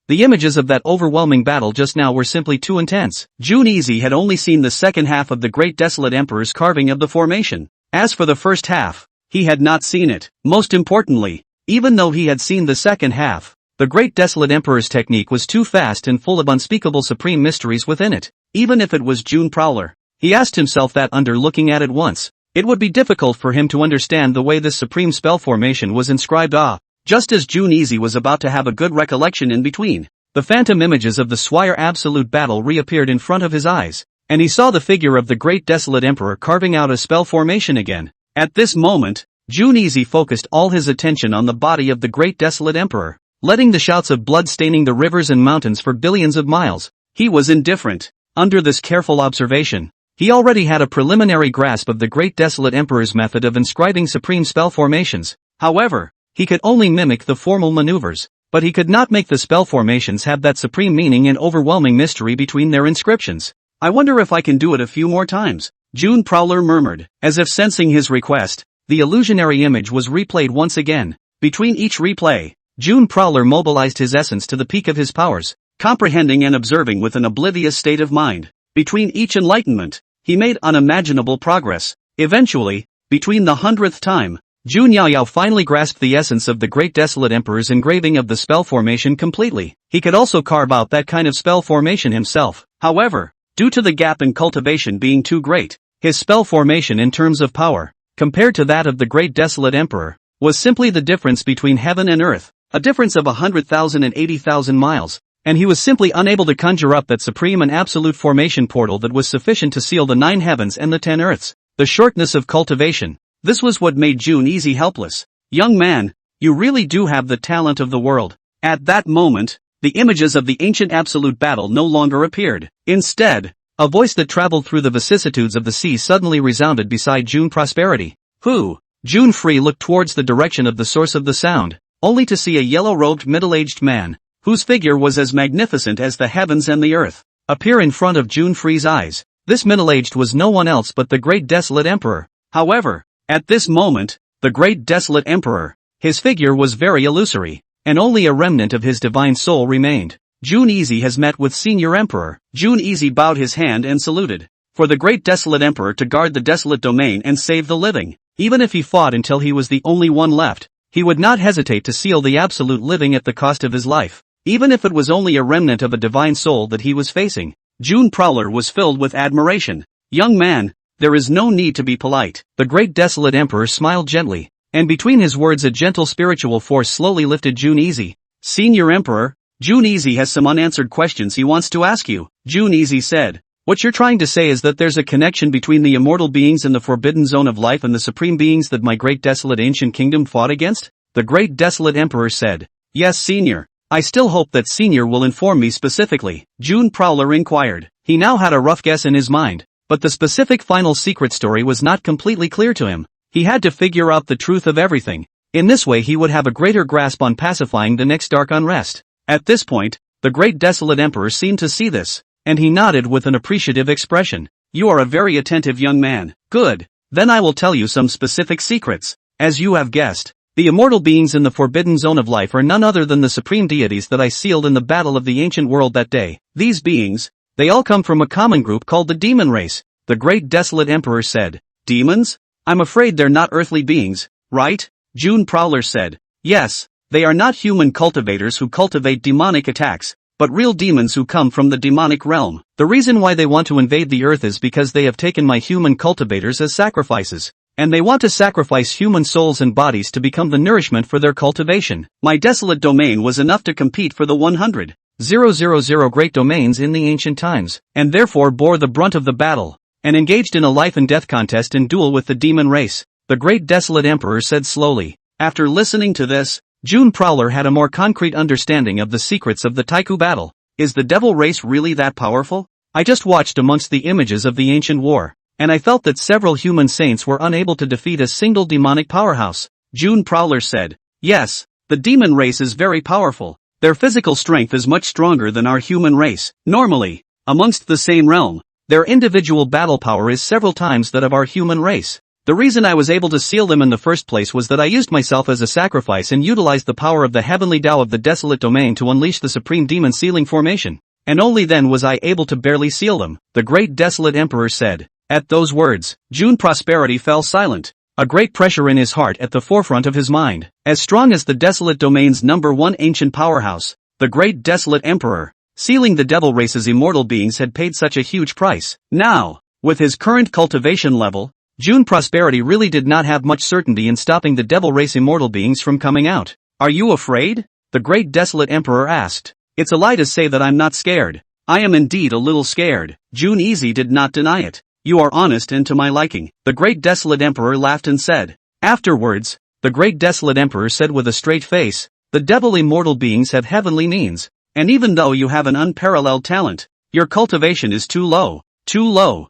the images of that overwhelming battle just now were simply too intense. June Easy had only seen the second half of the great desolate emperor's carving of the formation. As for the first half, he had not seen it. Most importantly, even though he had seen the second half, the great desolate emperor's technique was too fast and full of unspeakable supreme mysteries within it. Even if it was June Prowler, he asked himself that under looking at it once, it would be difficult for him to understand the way this supreme spell formation was inscribed. Just as June Easy was about to have a good recollection in between, the phantom images of the Swire Absolute battle reappeared in front of his eyes, and he saw the figure of the great desolate emperor carving out a spell formation again. At this moment, June Easy focused all his attention on the body of the great desolate emperor, letting the shouts of blood staining the rivers and mountains for billions of miles. He was indifferent. Under this careful observation, he already had a preliminary grasp of the great desolate emperor's method of inscribing supreme spell formations. However, he could only mimic the formal maneuvers, but he could not make the spell formations have that supreme meaning and overwhelming mystery between their inscriptions. I wonder if I can do it a few more times, June Prowler murmured. As if sensing his request, the illusionary image was replayed once again. Between each replay, June Prowler mobilized his essence to the peak of his powers, comprehending and observing with an oblivious state of mind. Between each enlightenment, he made unimaginable progress. Eventually, between the 100th time, June Yaoyao finally grasped the essence of the great desolate emperor's engraving of the spell formation completely. He could also carve out that kind of spell formation himself. However, due to the gap in cultivation being too great, his spell formation in terms of power, compared to that of the great desolate emperor, was simply the difference between heaven and earth, a difference of 100,000 and 80,000 miles, and he was simply unable to conjure up that supreme and absolute formation portal that was sufficient to seal the 9 heavens and the 10 earths. The shortness of cultivation. This was what made June Easy helpless. Young man, you really do have the talent of the world. At that moment, the images of the ancient absolute battle no longer appeared. Instead, a voice that traveled through the vicissitudes of the sea suddenly resounded beside June Prosperity. Who? June Free looked towards the direction of the source of the sound, only to see a yellow-robed middle-aged man, whose figure was as magnificent as the heavens and the earth, appear in front of June Free's eyes. This middle-aged was no one else but the great desolate emperor. However, at this moment, the great desolate emperor, his figure was very illusory, and only a remnant of his divine soul remained. June Easy has met with Senior Emperor. June Easy bowed his hand and saluted. For the great desolate emperor to guard the desolate domain and save the living, even if he fought until he was the only one left, he would not hesitate to seal the absolute living at the cost of his life, even if it was only a remnant of a divine soul that he was facing. June Prowler was filled with admiration. Young man, there is no need to be polite. The great desolate emperor smiled gently, and between his words a gentle spiritual force slowly lifted June Easy. Senior Emperor, June Easy has some unanswered questions he wants to ask you. June Easy said, what you're trying to say is that there's a connection between the immortal beings in the forbidden zone of life and the supreme beings that my great desolate ancient kingdom fought against? The great desolate emperor said, yes, Senior. I still hope that Senior will inform me specifically. June Prowler inquired. He now had a rough guess in his mind, but the specific final secret story was not completely clear to him. He had to figure out the truth of everything. In this way he would have a greater grasp on pacifying the next dark unrest. At this point, the great desolate emperor seemed to see this, and he nodded with an appreciative expression. You are a very attentive young man. Good. Then I will tell you some specific secrets. As you have guessed, the immortal beings in the forbidden zone of life are none other than the supreme deities that I sealed in the battle of the ancient world that day. These beings, they all come from a common group called the demon race, the great desolate emperor said. Demons? I'm afraid they're not earthly beings, right? June Prowler said. Yes, they are not human cultivators who cultivate demonic attacks, but real demons who come from the demonic realm. The reason why they want to invade the earth is because they have taken my human cultivators as sacrifices, and they want to sacrifice human souls and bodies to become the nourishment for their cultivation. My desolate domain was enough to compete for the 100,000 great domains in the ancient times, and therefore bore the brunt of the battle, and engaged in a life and death contest and duel with the demon race, the great desolate emperor said slowly. After listening to this, June Prowler had a more concrete understanding of the secrets of the Taiku battle. Is the devil race really that powerful? I just watched amongst the images of the ancient war, and I felt that several human saints were unable to defeat a single demonic powerhouse. June Prowler said. Yes, the demon race is very powerful. Their physical strength is much stronger than our human race. Normally, amongst the same realm, their individual battle power is several times that of our human race. The reason I was able to seal them in the first place was that I used myself as a sacrifice and utilized the power of the heavenly Tao of the desolate domain to unleash the supreme demon sealing formation. And only then was I able to barely seal them, the great desolate emperor said. At those words, June Prosperity fell silent, a great pressure in his heart at the forefront of his mind. As strong as the desolate domain's #1 ancient powerhouse, the great desolate emperor, sealing the devil race's immortal beings had paid such a huge price. Now, with his current cultivation level, June Prosperity really did not have much certainty in stopping the devil race immortal beings from coming out. Are you afraid? The great desolate emperor asked. It's a lie to say that I'm not scared. I am indeed a little scared. June Easy did not deny it. You are honest and to my liking. The great desolate emperor laughed and said. Afterwards, the great desolate emperor said with a straight face, the devil immortal beings have heavenly means, and even though you have an unparalleled talent, your cultivation is too low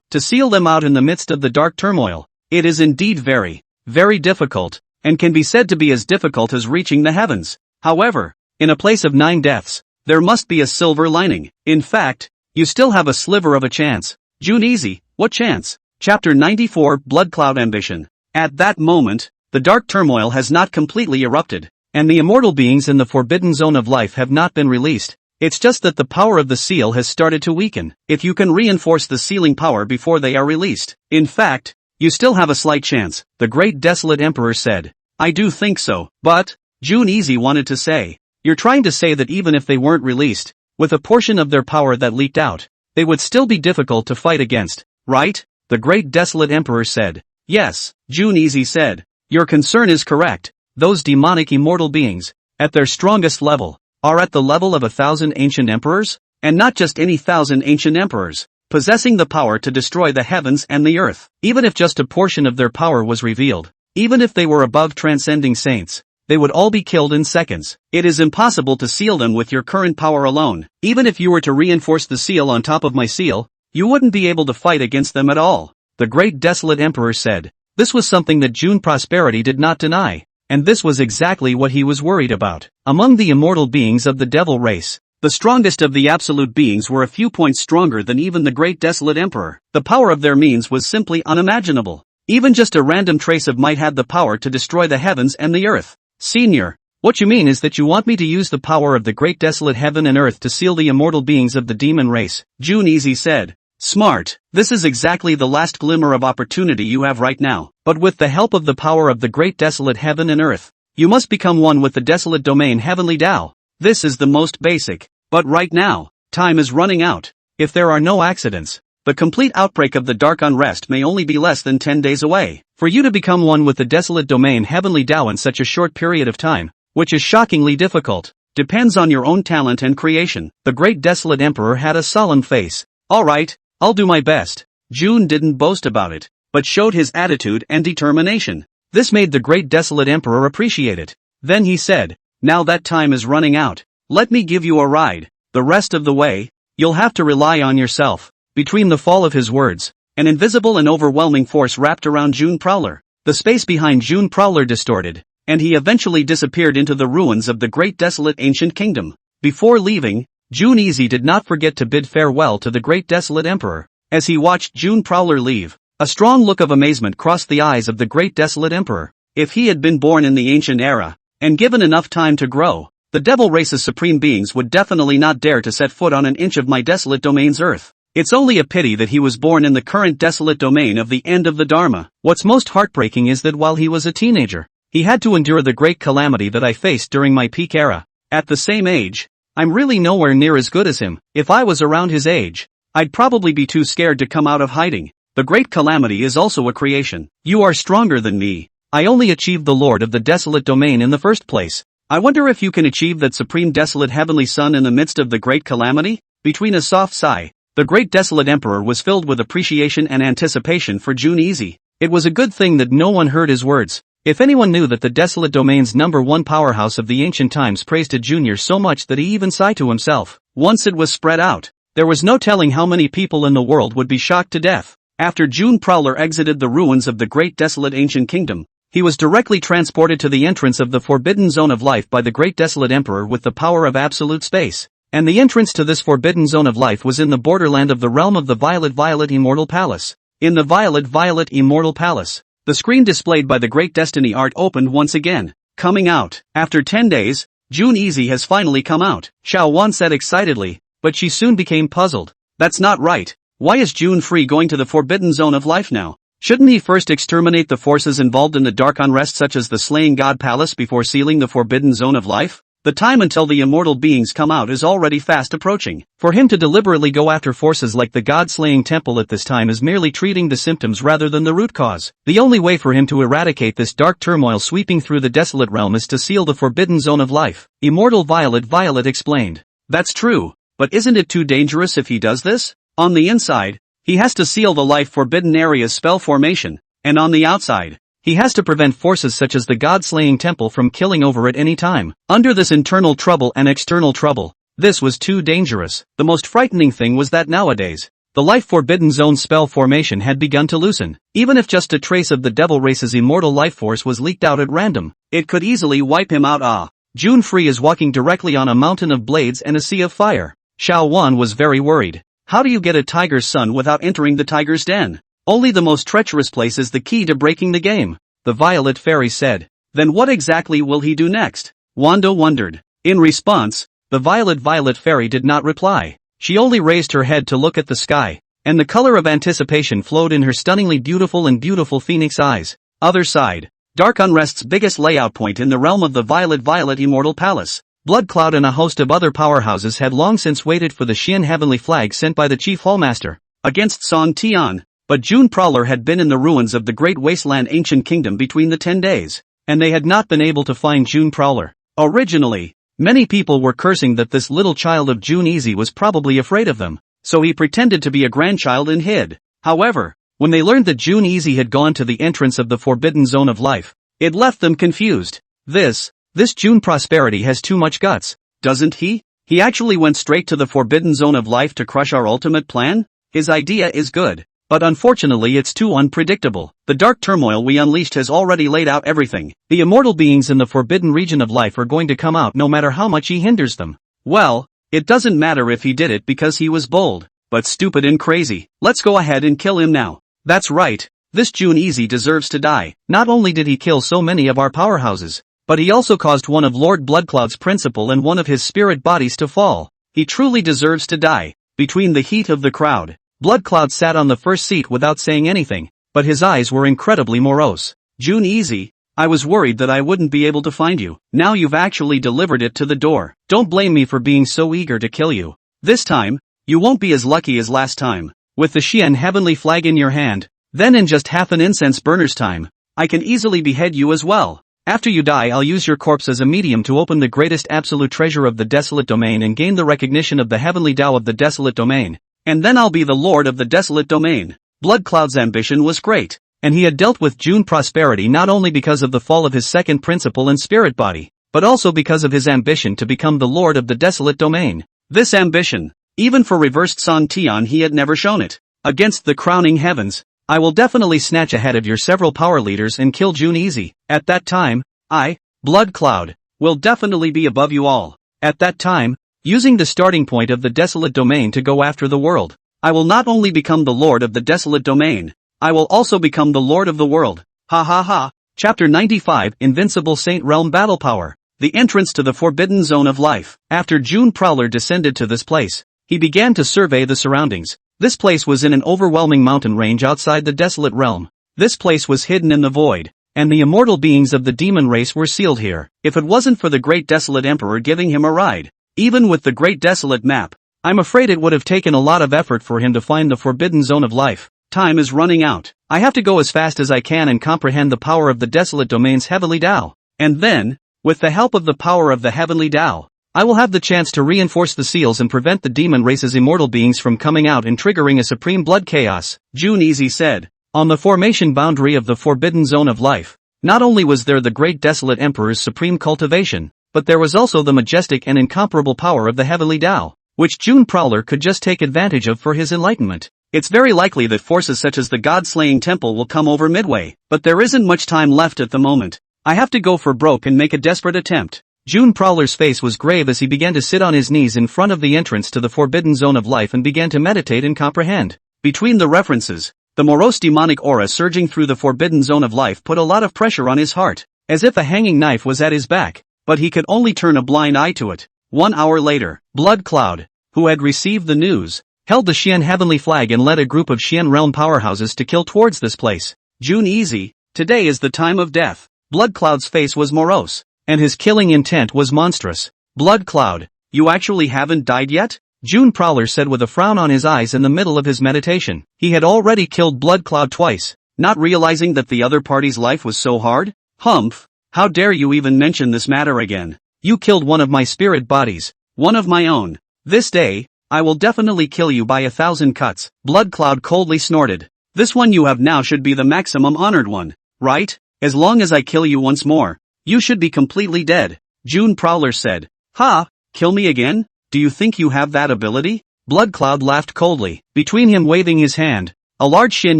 to seal them out in the midst of the dark turmoil. It is indeed very, very difficult, and can be said to be as difficult as reaching the heavens. However, in a place of 9 deaths, there must be a silver lining. In fact, you still have a sliver of a chance. June Easy, what chance? Chapter 94 Blood Cloud Ambition. At that moment, the dark turmoil has not completely erupted, and the immortal beings in the forbidden zone of life have not been released. It's just that the power of the seal has started to weaken. If you can reinforce the sealing power before they are released, in fact, you still have a slight chance, the great desolate emperor said. I do think so, but, June Easy wanted to say, you're trying to say that even if they weren't released, with a portion of their power that leaked out, they would still be difficult to fight against, right? The great desolate emperor said. Yes, June Easy said. Your concern is correct. Those demonic immortal beings, at their strongest level, are at the level of 1,000 ancient emperors, and not just any 1,000 ancient emperors, possessing the power to destroy the heavens and the earth. Even if just a portion of their power was revealed, even if they were above transcending saints, they would all be killed in seconds. It is impossible to seal them with your current power alone. Even if you were to reinforce the seal on top of my seal, you wouldn't be able to fight against them at all, the great desolate emperor said. This was something that June Prosperity did not deny. And this was exactly what he was worried about. Among the immortal beings of the devil race, the strongest of the absolute beings were a few points stronger than even the great desolate emperor. The power of their means was simply unimaginable. Even just a random trace of might had the power to destroy the heavens and the earth. Senior, what you mean is that you want me to use the power of the great desolate heaven and earth to seal the immortal beings of the demon race, June Easy said. Smart. This is exactly the last glimmer of opportunity you have right now. But with the help of the power of the great desolate heaven and earth, you must become one with the desolate domain heavenly Tao. This is the most basic. But right now, time is running out. If there are no accidents, the complete outbreak of the dark unrest may only be less than 10 days away. For you to become one with the desolate domain heavenly Tao in such a short period of time, which is shockingly difficult, depends on your own talent and creation. The great desolate emperor had a solemn face. Alright, I'll do my best. June didn't boast about it, but showed his attitude and determination. This made the great desolate emperor appreciate it. Then he said, now that time is running out, let me give you a ride. The rest of the way, you'll have to rely on yourself. Between the fall of his words, an invisible and overwhelming force wrapped around June Prowler. The space behind June Prowler distorted, and he eventually disappeared into the ruins of the great desolate ancient kingdom. Before leaving, June Easy did not forget to bid farewell to the great desolate emperor. As he watched June Prowler leave, a strong look of amazement crossed the eyes of the great desolate emperor. If he had been born in the ancient era, and given enough time to grow, the devil race's supreme beings would definitely not dare to set foot on an inch of my desolate domain's earth. It's only a pity that he was born in the current desolate domain of the end of the Dharma. What's most heartbreaking is that while he was a teenager, he had to endure the great calamity that I faced during my peak era. At the same age, I'm really nowhere near as good as him. If I was around his age, I'd probably be too scared to come out of hiding. The great calamity is also a creation. You are stronger than me. I only achieved the Lord of the desolate domain in the first place. I wonder if you can achieve that supreme desolate heavenly sun in the midst of the great calamity? Between a soft sigh, the great desolate emperor was filled with appreciation and anticipation for Jun Easy. It was a good thing that no one heard his words. If anyone knew that the desolate domain's #1 powerhouse of the ancient times praised a junior so much that he even sighed to himself. Once it was spread out, there was no telling how many people in the world would be shocked to death. After June Prowler exited the ruins of the great desolate ancient kingdom, he was directly transported to the entrance of the forbidden zone of life by the great desolate emperor with the power of absolute space. And the entrance to this forbidden zone of life was in the borderland of the realm of the Violet Immortal Palace. In the Violet Immortal Palace, the screen displayed by the great destiny art opened once again. Coming out. After 10 days, Jun Easy has finally come out, Xiao Wan said excitedly, but she soon became puzzled. That's not right. Why is Jun Free going to the forbidden zone of life now? Shouldn't he first exterminate the forces involved in the dark unrest such as the Slaying God Palace before sealing the forbidden zone of life? The time until the immortal beings come out is already fast approaching. For him to deliberately go after forces like the God-slaying temple at this time is merely treating the symptoms rather than the root cause. The only way for him to eradicate this dark turmoil sweeping through the desolate realm is to seal the forbidden zone of life. Immortal Violet explained. That's true, but isn't it too dangerous if he does this? On the inside, he has to seal the life forbidden area's spell formation, and on the outside, he has to prevent forces such as the God-slaying temple from killing over at any time. Under this internal trouble and external trouble, this was too dangerous. The most frightening thing was that nowadays, the life forbidden zone spell formation had begun to loosen. Even if just a trace of the devil race's immortal life force was leaked out at random, it could easily wipe him out. Jun Free is walking directly on a mountain of blades and a sea of fire. Xiao Wan was very worried. How do you get a tiger's son without entering the tiger's den? Only the most treacherous place is the key to breaking the game, the Violet Fairy said. Then what exactly will he do next? Wanda wondered. In response, the Violet Fairy did not reply. She only raised her head to look at the sky, and the color of anticipation flowed in her stunningly beautiful phoenix eyes. Other side, Dark Unrest's biggest layout point in the realm of the Violet Immortal Palace. Blood Cloud and a host of other powerhouses had long since waited for the Xian heavenly flag sent by the chief hallmaster against Song Tian, but June Prowler had been in the ruins of the great wasteland ancient kingdom between the 10 days, and they had not been able to find June Prowler. Originally, many people were cursing that this little child of Jun Easy was probably afraid of them, so he pretended to be a grandchild and hid. However, when they learned that Jun Easy had gone to the entrance of the forbidden zone of life, it left them confused. This June Prosperity has too much guts, doesn't he? He actually went straight to the forbidden zone of life to crush our ultimate plan? His idea is good, but unfortunately it's too unpredictable. The dark turmoil we unleashed has already laid out everything. The immortal beings in the forbidden region of life are going to come out no matter how much he hinders them. Well, it doesn't matter if he did it because he was bold, but stupid and crazy. Let's go ahead and kill him now. That's right, this Jun Easy deserves to die. Not only did he kill so many of our powerhouses, but he also caused one of Lord Bloodcloud's principal and one of his spirit bodies to fall. He truly deserves to die. Between the heat of the crowd, Bloodcloud sat on the first seat without saying anything, but his eyes were incredibly morose. Jun Easy, I was worried that I wouldn't be able to find you. Now you've actually delivered it to the door. Don't blame me for being so eager to kill you. This time, you won't be as lucky as last time. With the Xian heavenly flag in your hand, then in just half an incense burner's time, I can easily behead you as well. After you die I'll use your corpse as a medium to open the greatest absolute treasure of the desolate domain and gain the recognition of the heavenly Tao of the desolate domain. And then I'll be the lord of the desolate domain. Bloodcloud's ambition was great, and he had dealt with June Prosperity not only because of the fall of his second principle and spirit body, but also because of his ambition to become the lord of the desolate domain. This ambition, even for reversed Song Tian, he had never shown it. Against the crowning heavens, I will definitely snatch ahead of your several power leaders and kill Jun Easy. At that time, I, Blood Cloud, will definitely be above you all. At that time, using the starting point of the desolate domain to go after the world, I will not only become the lord of the desolate domain, I will also become the lord of the world. Ha ha ha. Chapter 95 Invincible Saint Realm Battle Power. The entrance to the Forbidden Zone of Life. After June Prowler descended to this place, he began to survey the surroundings. This place was in an overwhelming mountain range outside the desolate realm. This place was hidden in the void, and the immortal beings of the demon race were sealed here. If it wasn't for the Great Desolate Emperor giving him a ride, even with the Great Desolate map, I'm afraid it would have taken a lot of effort for him to find the Forbidden Zone of Life. Time is running out. I have to go as fast as I can and comprehend the power of the Desolate Domain's Heavenly Tao. And then, with the help of the power of the Heavenly Tao, I will have the chance to reinforce the seals and prevent the demon race's immortal beings from coming out and triggering a supreme blood chaos, June Easy said. On the formation boundary of the Forbidden Zone of Life, not only was there the Great Desolate Emperor's supreme cultivation, but there was also the majestic and incomparable power of the Heavenly Tao, which June Prowler could just take advantage of for his enlightenment. It's very likely that forces such as the God-slaying temple will come over midway, but there isn't much time left at the moment. I have to go for broke and make a desperate attempt. June Prowler's face was grave as he began to sit on his knees in front of the entrance to the Forbidden Zone of Life and began to meditate and comprehend. Between the references, the morose demonic aura surging through the Forbidden Zone of Life put a lot of pressure on his heart, as if a hanging knife was at his back, but he could only turn a blind eye to it. 1 hour later, Blood Cloud, who had received the news, held the Xian Heavenly Flag and led a group of Xian realm powerhouses to kill towards this place. June Easy, today is the time of death. Blood Cloud's face was morose, and his killing intent was monstrous. Blood Cloud, you actually haven't died yet? June Prowler said with a frown on his eyes in the middle of his meditation. He had already killed Blood Cloud twice, not realizing that the other party's life was so hard. Humph, how dare you even mention this matter again? You killed one of my spirit bodies, one of my own. This day, I will definitely kill you by 1,000 cuts. Blood Cloud coldly snorted. This one you have now should be the maximum honored one, right? As long as I kill you once more, you should be completely dead. June Prowler said. Ha, kill me again? Do you think you have that ability? Blood Cloud laughed coldly. Between him waving his hand, a large Xian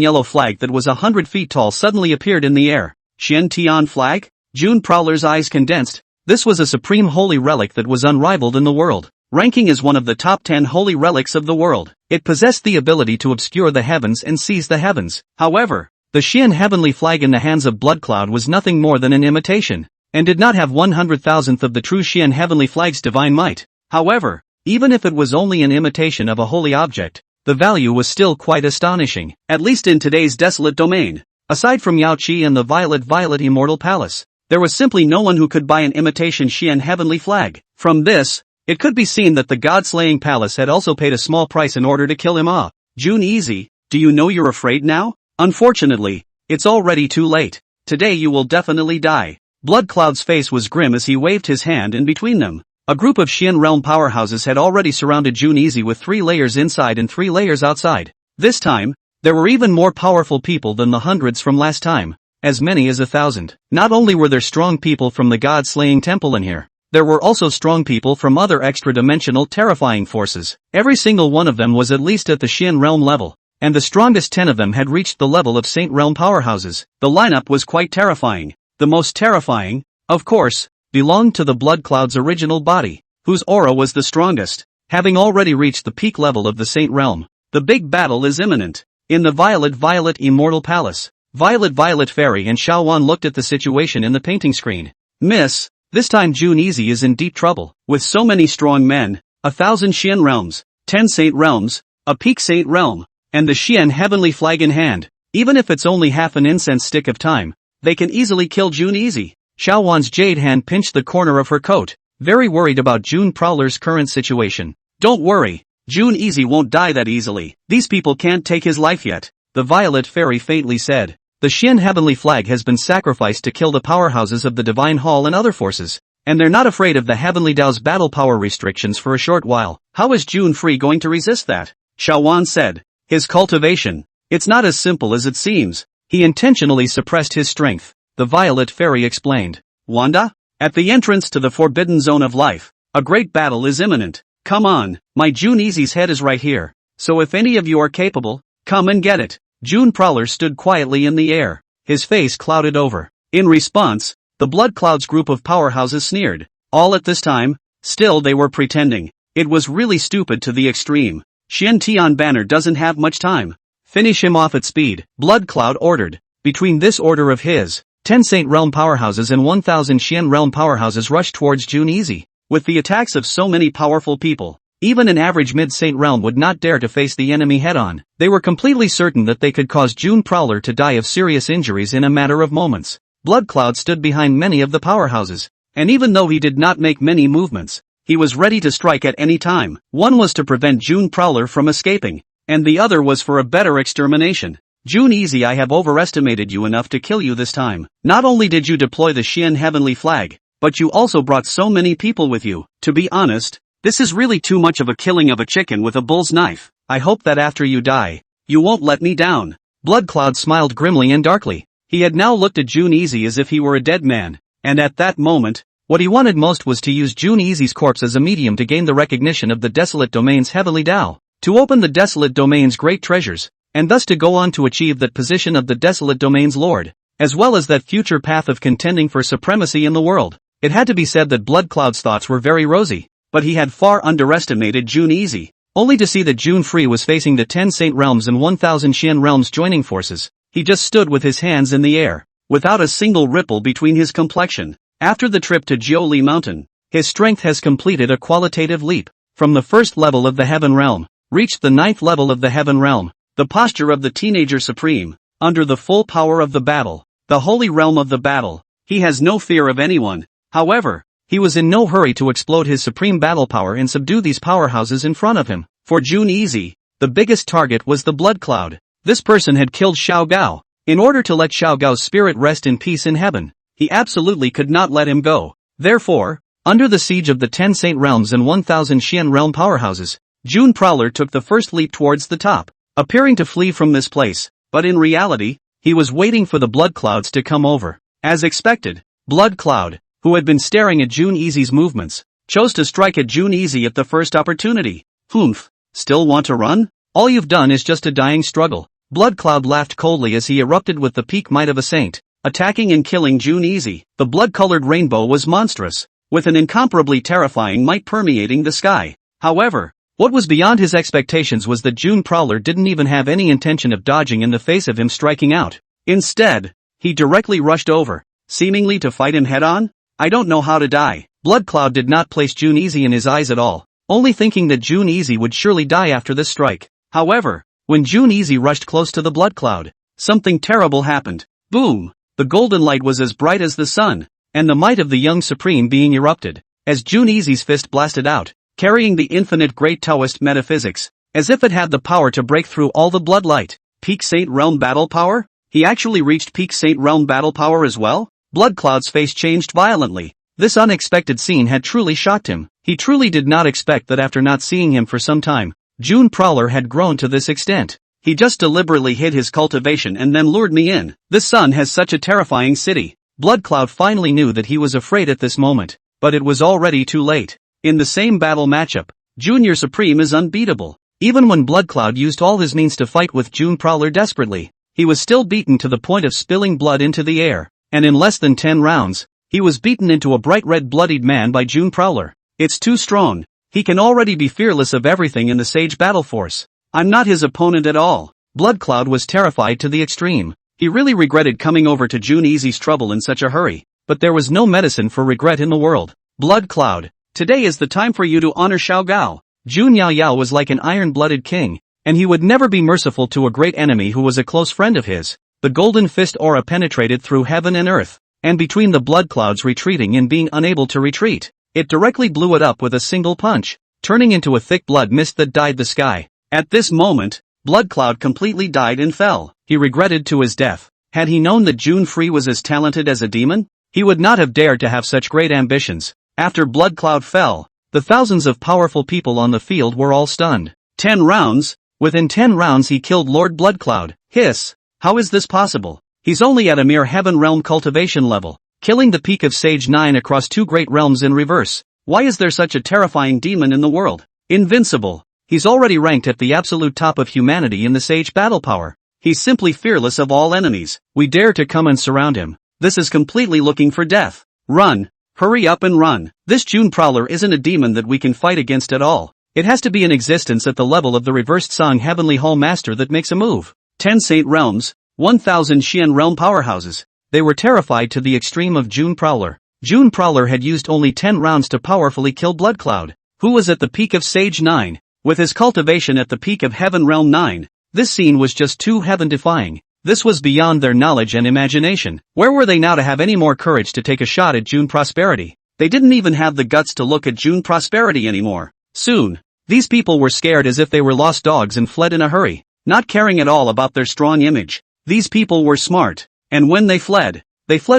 yellow flag that was 100 feet tall suddenly appeared in the air. Xian Tian flag? June Prowler's eyes condensed. This was a supreme holy relic that was unrivaled in the world. Ranking as one of the top 10 holy relics of the world, it possessed the ability to obscure the heavens and seize the heavens. However, the Xian Heavenly Flag in the hands of Blood Cloud was nothing more than an imitation, and did not have 100,000th of the true Xian Heavenly Flag's divine might. However, even if it was only an imitation of a holy object, the value was still quite astonishing, at least in today's desolate domain. Aside from Yao Qi and the Violet Immortal Palace, there was simply no one who could buy an imitation Xian Heavenly Flag. From this, it could be seen that the God-slaying palace had also paid a small price in order to kill him off. June Easy, do you know you're afraid now? Unfortunately, it's already too late. Today you will definitely die. Blood Cloud's face was grim as he waved his hand in between them. A group of Xian realm powerhouses had already surrounded June Easy with 3 layers inside and 3 layers outside. This time, there were even more powerful people than the hundreds from last time, as many as 1,000. Not only were there strong people from the God-slaying temple in here, there were also strong people from other extra-dimensional terrifying forces. Every single one of them was at least at the Xian realm level, and the strongest 10 of them had reached the level of Saint realm powerhouses. The lineup was quite terrifying. The most terrifying, of course, belonged to the Blood Cloud's original body, whose aura was the strongest, having already reached the peak level of the Saint realm. The big battle is imminent. In the Violet Immortal Palace, Violet Fairy and Xiaowan looked at the situation in the painting screen. Miss, this time June Easy is in deep trouble. With so many strong men, 1,000 Xian realms, 10 Saint realms, a peak Saint realm, and the Xian Heavenly Flag in hand, even if it's only half an incense stick of time, they can easily kill June Easy. Xiaowan's jade hand pinched the corner of her coat, very worried about June Prowler's current situation. Don't worry, June Easy won't die that easily. These people can't take his life yet, the Violet Fairy faintly said. The Xian Heavenly Flag has been sacrificed to kill the powerhouses of the Divine Hall and other forces, and they're not afraid of the Heavenly Tao's battle power restrictions for a short while. How is June Free going to resist that? Xiaowan said. His cultivation. It's not as simple as it seems. He intentionally suppressed his strength, the Violet Fairy explained. Wanda? At the entrance to the Forbidden Zone of Life, a great battle is imminent. Come on, my June Easy's head is right here, so if any of you are capable, come and get it. June Prowler stood quietly in the air, his face clouded over. In response, the Blood Cloud's group of powerhouses sneered. All at this time, still they were pretending. It was really stupid to the extreme. Xian Tian Banner doesn't have much time. Finish him off at speed, Blood Cloud ordered. Between this order of his, 10 Saint Realm powerhouses and 1000 Xian Realm powerhouses rushed towards Jun Easy. With the attacks of so many powerful people, even an average mid-Saint Realm would not dare to face the enemy head-on. They were completely certain that they could cause June Prowler to die of serious injuries in a matter of moments. Blood Cloud stood behind many of the powerhouses, and even though he did not make many movements, he was ready to strike at any time. One was to prevent June Prowler from escaping, and the other was for a better extermination. Jun Easy, I have overestimated you enough to kill you this time. Not only did you deploy the Xian Heavenly Flag, but you also brought so many people with you. To be honest, this is really too much of a killing of a chicken with a bull's knife. I hope that after you die, you won't let me down. Blood Cloud smiled grimly and darkly. He had now looked at Jun Easy as if he were a dead man, and at that moment, what he wanted most was to use Jun Easy's corpse as a medium to gain the recognition of the Desolate Domain's Heavenly Tao, to open the Desolate Domain's great treasures, and thus to go on to achieve that position of the Desolate Domain's Lord, as well as that future path of contending for supremacy in the world. It had to be said that Blood Cloud's thoughts were very rosy, but he had far underestimated Jun Easy, only to see that June Free was facing the 10 Saint Realms and 1000 Xian Realms joining forces. He just stood with his hands in the air, without a single ripple between his complexion. After the trip to Jiuli Mountain, his strength has completed a qualitative leap. From the first level of the Heaven Realm, reached the 9th level of the Heaven Realm. The posture of the Teenager Supreme, under the full power of the battle, the holy realm of the battle. He has no fear of anyone. However, he was in no hurry to explode his supreme battle power and subdue these powerhouses in front of him. For Jun Easy, the biggest target was the Blood Cloud. This person had killed Xiao Gao. In order to let Xiao Gao's spirit rest in peace in heaven, he absolutely could not let him go. Therefore, under the siege of the 10 Saint Realms and 1000 Xian Realm powerhouses, June Prowler took the first leap towards the top, appearing to flee from this place, but in reality, he was waiting for the Blood Clouds to come over. As expected, Blood Cloud, who had been staring at Jun Easy's movements, chose to strike at Jun Easy at the first opportunity. Humph, still want to run? All you've done is just a dying struggle. Blood Cloud laughed coldly as he erupted with the peak might of a saint, attacking and killing Jun Easy. The blood-colored rainbow was monstrous, with an incomparably terrifying might permeating the sky. However, what was beyond his expectations was that June Prowler didn't even have any intention of dodging in the face of him striking out. Instead, he directly rushed over, seemingly to fight him head-on. I don't know how to die. Blood Cloud did not place Jun Easy in his eyes at all, only thinking that Jun Easy would surely die after this strike. However, when Jun Easy rushed close to the Blood Cloud, something terrible happened. Boom! The golden light was as bright as the sun, and the might of the young Supreme being erupted, as Jun Easy's fist blasted out, carrying the infinite great Taoist metaphysics, as if it had the power to break through all the blood light. Peak Saint Realm battle power? He actually reached Peak Saint Realm battle power as well? Blood Cloud's face changed violently. This unexpected scene had truly shocked him. He truly did not expect that after not seeing him for some time, June Prowler had grown to this extent. He just deliberately hid his cultivation and then lured me in. This sun has such a terrifying city. Blood Cloud finally knew that he was afraid at this moment, but it was already too late. In the same battle matchup, Junior Supreme is unbeatable. Even when Blood Cloud used all his means to fight with June Prowler desperately, he was still beaten to the point of spilling blood into the air, and in less than 10 rounds, he was beaten into a bright red bloodied man by June Prowler. It's too strong. He can already be fearless of everything in the Sage Battle Force. I'm not his opponent at all. Blood Cloud was terrified to the extreme. He really regretted coming over to Jun Easy's trouble in such a hurry, but there was no medicine for regret in the world. Blood Cloud, today is the time for you to honor Xiao Gao. Jun Yao Yao was like an iron-blooded king, and he would never be merciful to a great enemy who was a close friend of his. The golden fist aura penetrated through heaven and earth, and between the Blood Clouds retreating and being unable to retreat, it directly blew it up with a single punch, turning into a thick blood mist that dyed the sky. At this moment, Blood Cloud completely died and fell. He regretted to his death. Had he known that June Free was as talented as a demon, he would not have dared to have such great ambitions. After Blood Cloud fell, the thousands of powerful people on the field were all stunned. 10 rounds? Within 10 rounds he killed Lord Blood Cloud. Hiss! How is this possible? He's only at a mere Heaven Realm cultivation level, killing the peak of Sage 9 across 2 great realms in reverse. Why is there such a terrifying demon in the world? Invincible! He's already ranked at the absolute top of humanity in the Sage battle power. He's simply fearless of all enemies. We dare to come and surround him. This is completely looking for death. Run! Hurry up and run. This June Prowler isn't a demon that we can fight against at all. It has to be in existence at the level of the reversed Song Heavenly Hall Master that makes a move. 10 Saint Realms, 1000 Xian Realm powerhouses. They were terrified to the extreme of June Prowler. June Prowler had used only 10 rounds to powerfully kill Blood Cloud, who was at the peak of Sage 9, with his cultivation at the peak of Heaven Realm 9. This scene was just too heaven-defying. This was beyond their knowledge and imagination. Where were they now to have any more courage to take a shot at June Prosperity? They didn't even have the guts to look at June Prosperity anymore. Soon, these people were scared as if they were lost dogs and fled in a hurry, not caring at all about their strong image. These people were smart, and when they fled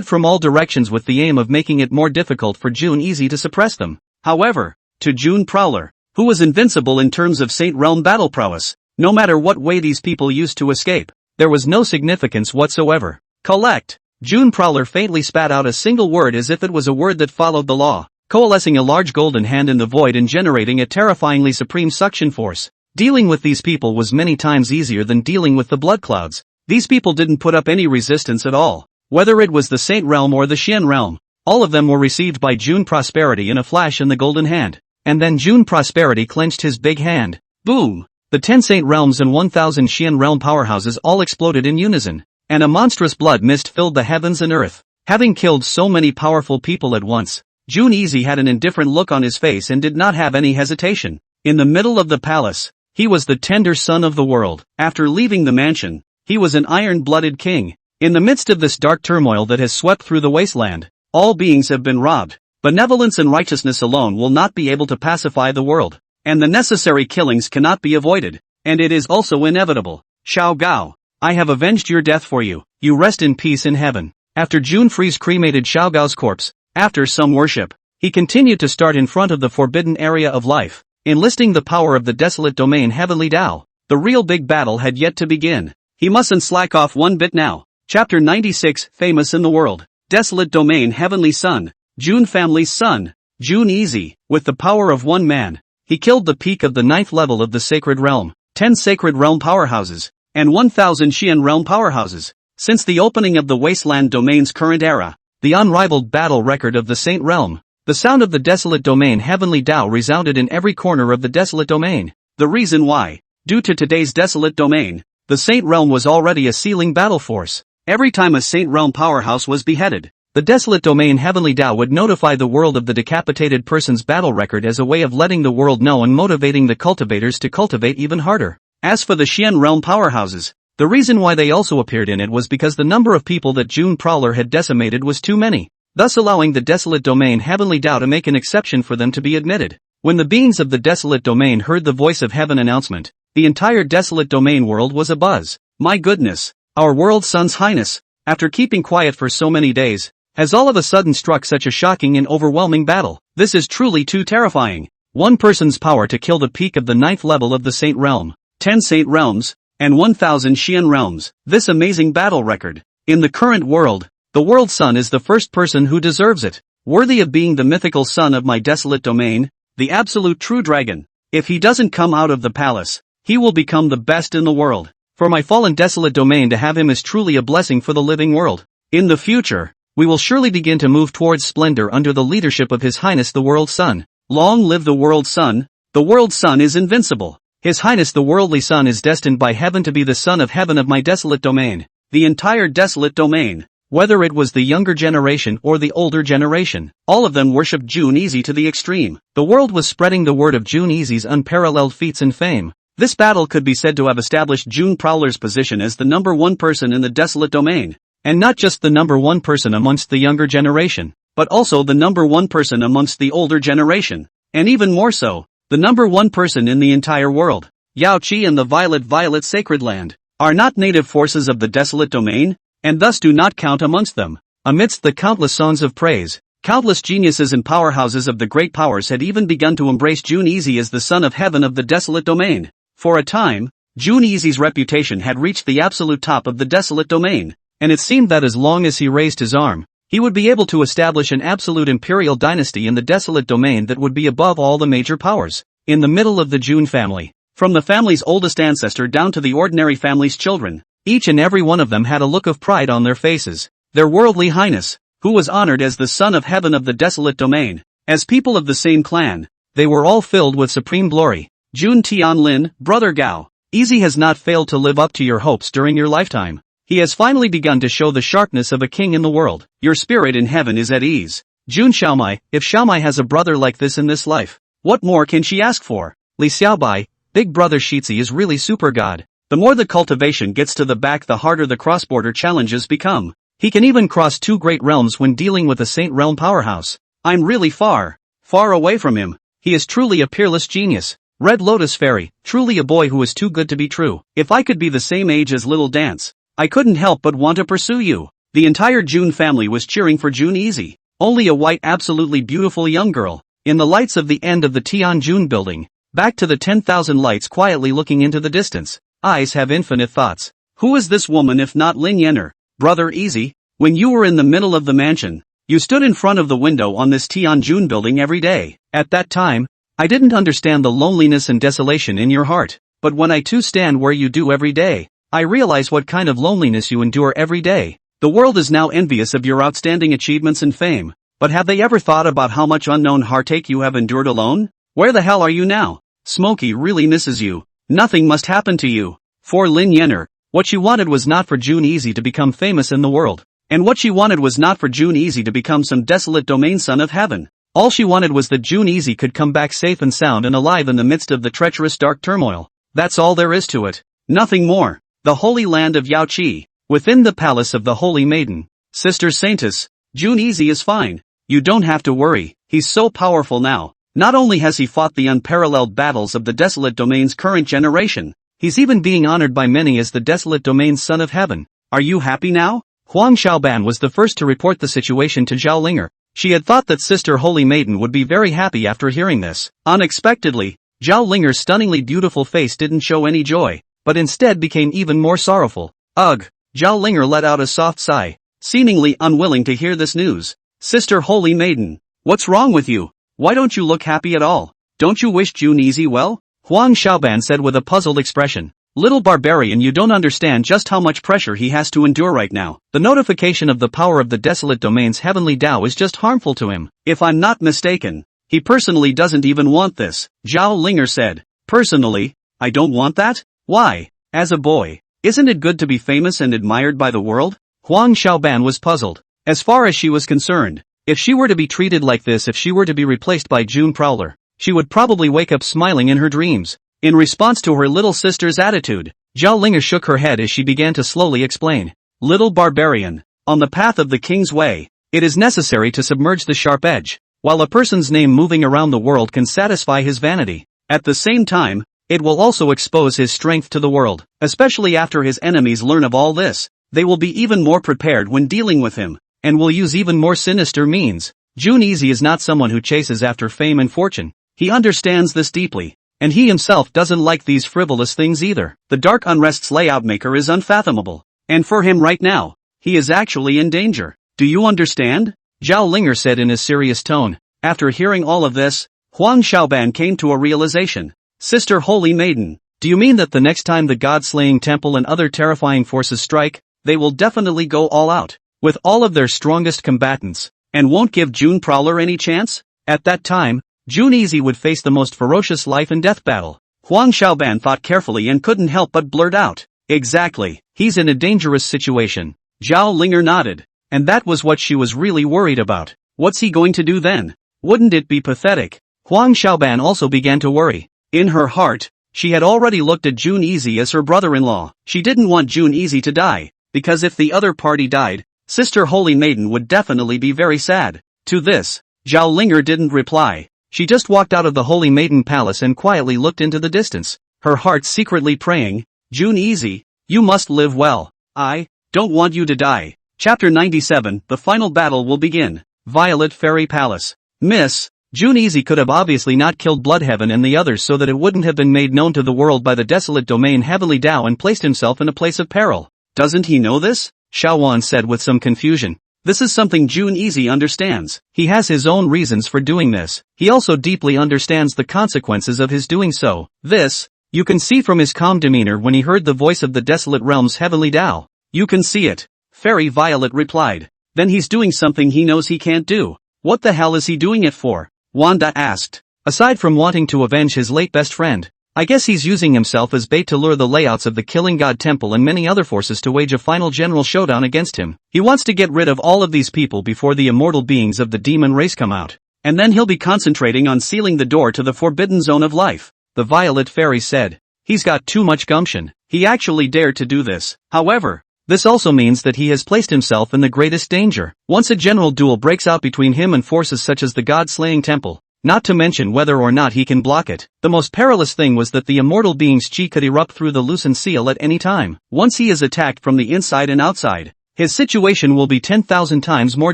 from all directions with the aim of making it more difficult for June Easy to suppress them. However, to June Prowler, who was invincible in terms of Saint Realm battle prowess, no matter what way these people used to escape, there was no significance whatsoever. Collect. June Prowler faintly spat out a single word as if it was a word that followed the law, coalescing a large golden hand in the void and generating a terrifyingly supreme suction force. Dealing with these people was many times easier than dealing with the blood clouds. These people didn't put up any resistance at all. Whether it was the Saint Realm or the Xian Realm, all of them were received by June Prosperity in a flash in the golden hand. And then June Prosperity clenched his big hand. Boom! The 10 Saint Realms and 1000 Xian Realm powerhouses all exploded in unison, and a monstrous blood mist filled the heavens and earth. Having killed so many powerful people at once, June Easy had an indifferent look on his face and did not have any hesitation. In the middle of the palace, he was the tender son of the world. After leaving the mansion, he was an iron-blooded king. In the midst of this dark turmoil that has swept through the wasteland, all beings have been robbed. Benevolence and righteousness alone will not be able to pacify the world, and the necessary killings cannot be avoided, and it is also inevitable. Xiao Gao, I have avenged your death for you. You rest in peace in heaven. After June Freeze cremated Xiao Gao's corpse, after some worship, he continued to start in front of the forbidden area of life, enlisting the power of the desolate domain Heavenly Dao. The real big battle had yet to begin. He mustn't slack off one bit now. Chapter 96, Famous in the World. Desolate Domain Heavenly Son, June Family's son, June Easy, with the power of one man, he killed the peak of the 9th level of the Sacred Realm, 10 Sacred Realm powerhouses, and 1000 Xian Realm powerhouses. Since the opening of the Wasteland Domain's current era, the unrivaled battle record of the Saint Realm, the sound of the Desolate Domain Heavenly Dao resounded in every corner of the Desolate Domain. The reason why, due to today's Desolate Domain, the Saint Realm was already a sealing battle force. Every time a Saint Realm powerhouse was beheaded, the Desolate Domain Heavenly Dao would notify the world of the decapitated person's battle record as a way of letting the world know and motivating the cultivators to cultivate even harder. As for the Xian Realm powerhouses, the reason why they also appeared in it was because the number of people that June Prowler had decimated was too many, thus allowing the Desolate Domain Heavenly Dao to make an exception for them to be admitted. When the beings of the Desolate Domain heard the voice of heaven announcement, the entire Desolate Domain world was abuzz. My goodness! Our world's Son's Highness, after keeping quiet for so many days, has all of a sudden struck such a shocking and overwhelming battle. This is truly too terrifying. One person's power to kill the peak of the 9th level of the Saint Realm, 10 Saint Realms, and 1000 Xian Realms. This amazing battle record. In the current world, the world's son is the first person who deserves it, worthy of being the mythical son of my desolate domain, the absolute true dragon. If he doesn't come out of the palace, he will become the best in the world. For my fallen desolate domain to have him is truly a blessing for the living world. In the future, we will surely begin to move towards splendor under the leadership of His Highness the World's Son. Long live the World's Son. The World's Son is invincible. His Highness the Worldly Son is destined by heaven to be the son of heaven of my desolate domain. The entire desolate domain, whether it was the younger generation or the older generation, all of them worshipped June Easy to the extreme. The world was spreading the word of June Easy's unparalleled feats and fame. This battle could be said to have established June Prowler's position as the number one person in the desolate domain. And not just the number one person amongst the younger generation, but also the number one person amongst the older generation. And even more so, the number one person in the entire world. Yao Qi and the Violet Sacred Land are not native forces of the desolate domain, and thus do not count amongst them. Amidst the countless songs of praise, countless geniuses and powerhouses of the great powers had even begun to embrace June Easy as the son of heaven of the desolate domain. For a time, June Easy's reputation had reached the absolute top of the desolate domain, and it seemed that as long as he raised his arm, he would be able to establish an absolute imperial dynasty in the desolate domain that would be above all the major powers. In the middle of the June family, from the family's oldest ancestor down to the ordinary family's children, each and every one of them had a look of pride on their faces. Their worldly highness, who was honored as the son of heaven of the desolate domain, as people of the same clan, they were all filled with supreme glory. June Tianlin, Brother Gao, Easy has not failed to live up to your hopes during your lifetime. He has finally begun to show the sharpness of a king in the world. Your spirit in heaven is at ease. Jun Xiaomai, if Xiaomai has a brother like this in this life, what more can she ask for? Li Xiaobai, big brother Shitzi is really super god. The more the cultivation gets to the back, the harder the cross-border challenges become. He can even cross 2 great realms when dealing with a Saint Realm powerhouse. I'm really far away from him. He is truly a peerless genius. Red Lotus Fairy, truly a boy who is too good to be true. If I could be the same age as Little Dance, I couldn't help but want to pursue you. The entire June family was cheering for June Easy. Only a white, absolutely beautiful young girl. In the lights of the end of the Tianjun building, back to the 10,000 lights quietly looking into the distance. Eyes have infinite thoughts. Who is this woman if not Lin Yenner? Brother Easy, when you were in the middle of the mansion, you stood in front of the window on this Tianjun building every day. At that time, I didn't understand the loneliness and desolation in your heart, but when I too stand where you do every day, I realize what kind of loneliness you endure every day. The world is now envious of your outstanding achievements and fame, but have they ever thought about how much unknown heartache you have endured alone? Where the hell are you now? Smokey really misses you. Nothing must happen to you. For Lin Yenner, what she wanted was not for June Easy to become famous in the world, and what she wanted was not for June Easy to become some desolate domain son of heaven. All she wanted was that June Easy could come back safe and sound and alive in the midst of the treacherous dark turmoil. That's all there is to it. Nothing more. The holy land of Yaoqi, within the palace of the Holy Maiden, Sister Saintess, June Easy is fine. You don't have to worry, he's so powerful now. Not only has he fought the unparalleled battles of the desolate domain's current generation, he's even being honored by many as the desolate domain's son of heaven. Are you happy now? Huang Xiaoban was the first to report the situation to Zhao Linger. She had thought that Sister Holy Maiden would be very happy after hearing this. Unexpectedly, Zhao Linger's stunningly beautiful face didn't show any joy, but instead became even more sorrowful. Ugh! Zhao Linger let out a soft sigh, seemingly unwilling to hear this news. Sister Holy Maiden, what's wrong with you? Why don't you look happy at all? Don't you wish June Easy well? Huang Xiaoban said with a puzzled expression. Little barbarian, you don't understand just how much pressure he has to endure right now. The notification of the power of the desolate domain's heavenly Tao is just harmful to him. If I'm not mistaken, he personally doesn't even want this, Zhao Linger said. Personally? I don't want that? Why? As a boy, isn't it good to be famous and admired by the world? Huang Xiaoban was puzzled. As far as she was concerned, if she were to be treated like this, if she were to be replaced by June Prowler, she would probably wake up smiling in her dreams. In response to her little sister's attitude, Zhao Linger shook her head as she began to slowly explain. Little barbarian, on the path of the king's way, it is necessary to submerge the sharp edge. While a person's name moving around the world can satisfy his vanity, at the same time, it will also expose his strength to the world. Especially after his enemies learn of all this, they will be even more prepared when dealing with him, and will use even more sinister means. June Easy is not someone who chases after fame and fortune. He understands this deeply. And he himself doesn't like these frivolous things either. The dark unrest's layout maker is unfathomable. And for him right now, he is actually in danger. Do you understand? Zhao Linger said in a serious tone. After hearing all of this, Huang Xiaoban came to a realization. Sister Holy Maiden, do you mean that the next time the god-slaying temple and other terrifying forces strike, they will definitely go all out, with all of their strongest combatants, and won't give June Prowler any chance? At that time, June Easy would face the most ferocious life and death battle. Huang Xiaoban thought carefully and couldn't help but blurt out. Exactly, he's in a dangerous situation. Zhao Linger nodded. And that was what she was really worried about. What's he going to do then? Wouldn't it be pathetic? Huang Xiaoban also began to worry. In her heart, she had already looked at June Easy as her brother-in-law. She didn't want June Easy to die, because if the other party died, Sister Holy Maiden would definitely be very sad. To this, Zhao Linger didn't reply. She just walked out of the Holy Maiden Palace and quietly looked into the distance, her heart secretly praying, June Easy, you must live well. I don't want you to die. Chapter 97, the final battle will begin. Violet Fairy Palace. Miss, June Easy could have obviously not killed Bloodheaven and the others so that it wouldn't have been made known to the world by the desolate domain Heavenly Tao and placed himself in a place of peril. Doesn't he know this? Xiaowan said with some confusion. This is something June Easy understands. He has his own reasons for doing this. He also deeply understands the consequences of his doing so. This, you can see from his calm demeanor when he heard the voice of the desolate realm's Heavenly Tao. You can see it. Fairy Violet replied. Then he's doing something he knows he can't do. What the hell is he doing it for? Wanda asked. Aside from wanting to avenge his late best friend, I guess he's using himself as bait to lure the layouts of the Killing God Temple and many other forces to wage a final general showdown against him. He wants to get rid of all of these people before the immortal beings of the demon race come out. And then he'll be concentrating on sealing the door to the forbidden zone of life, the Violet Fairy said. He's got too much gumption. He actually dared to do this. However, this also means that he has placed himself in the greatest danger. Once a general duel breaks out between him and forces such as the God-slaying temple, not to mention whether or not he can block it. The most perilous thing was that the immortal being's chi could erupt through the loosened seal at any time. Once he is attacked from the inside and outside, his situation will be 10,000 times more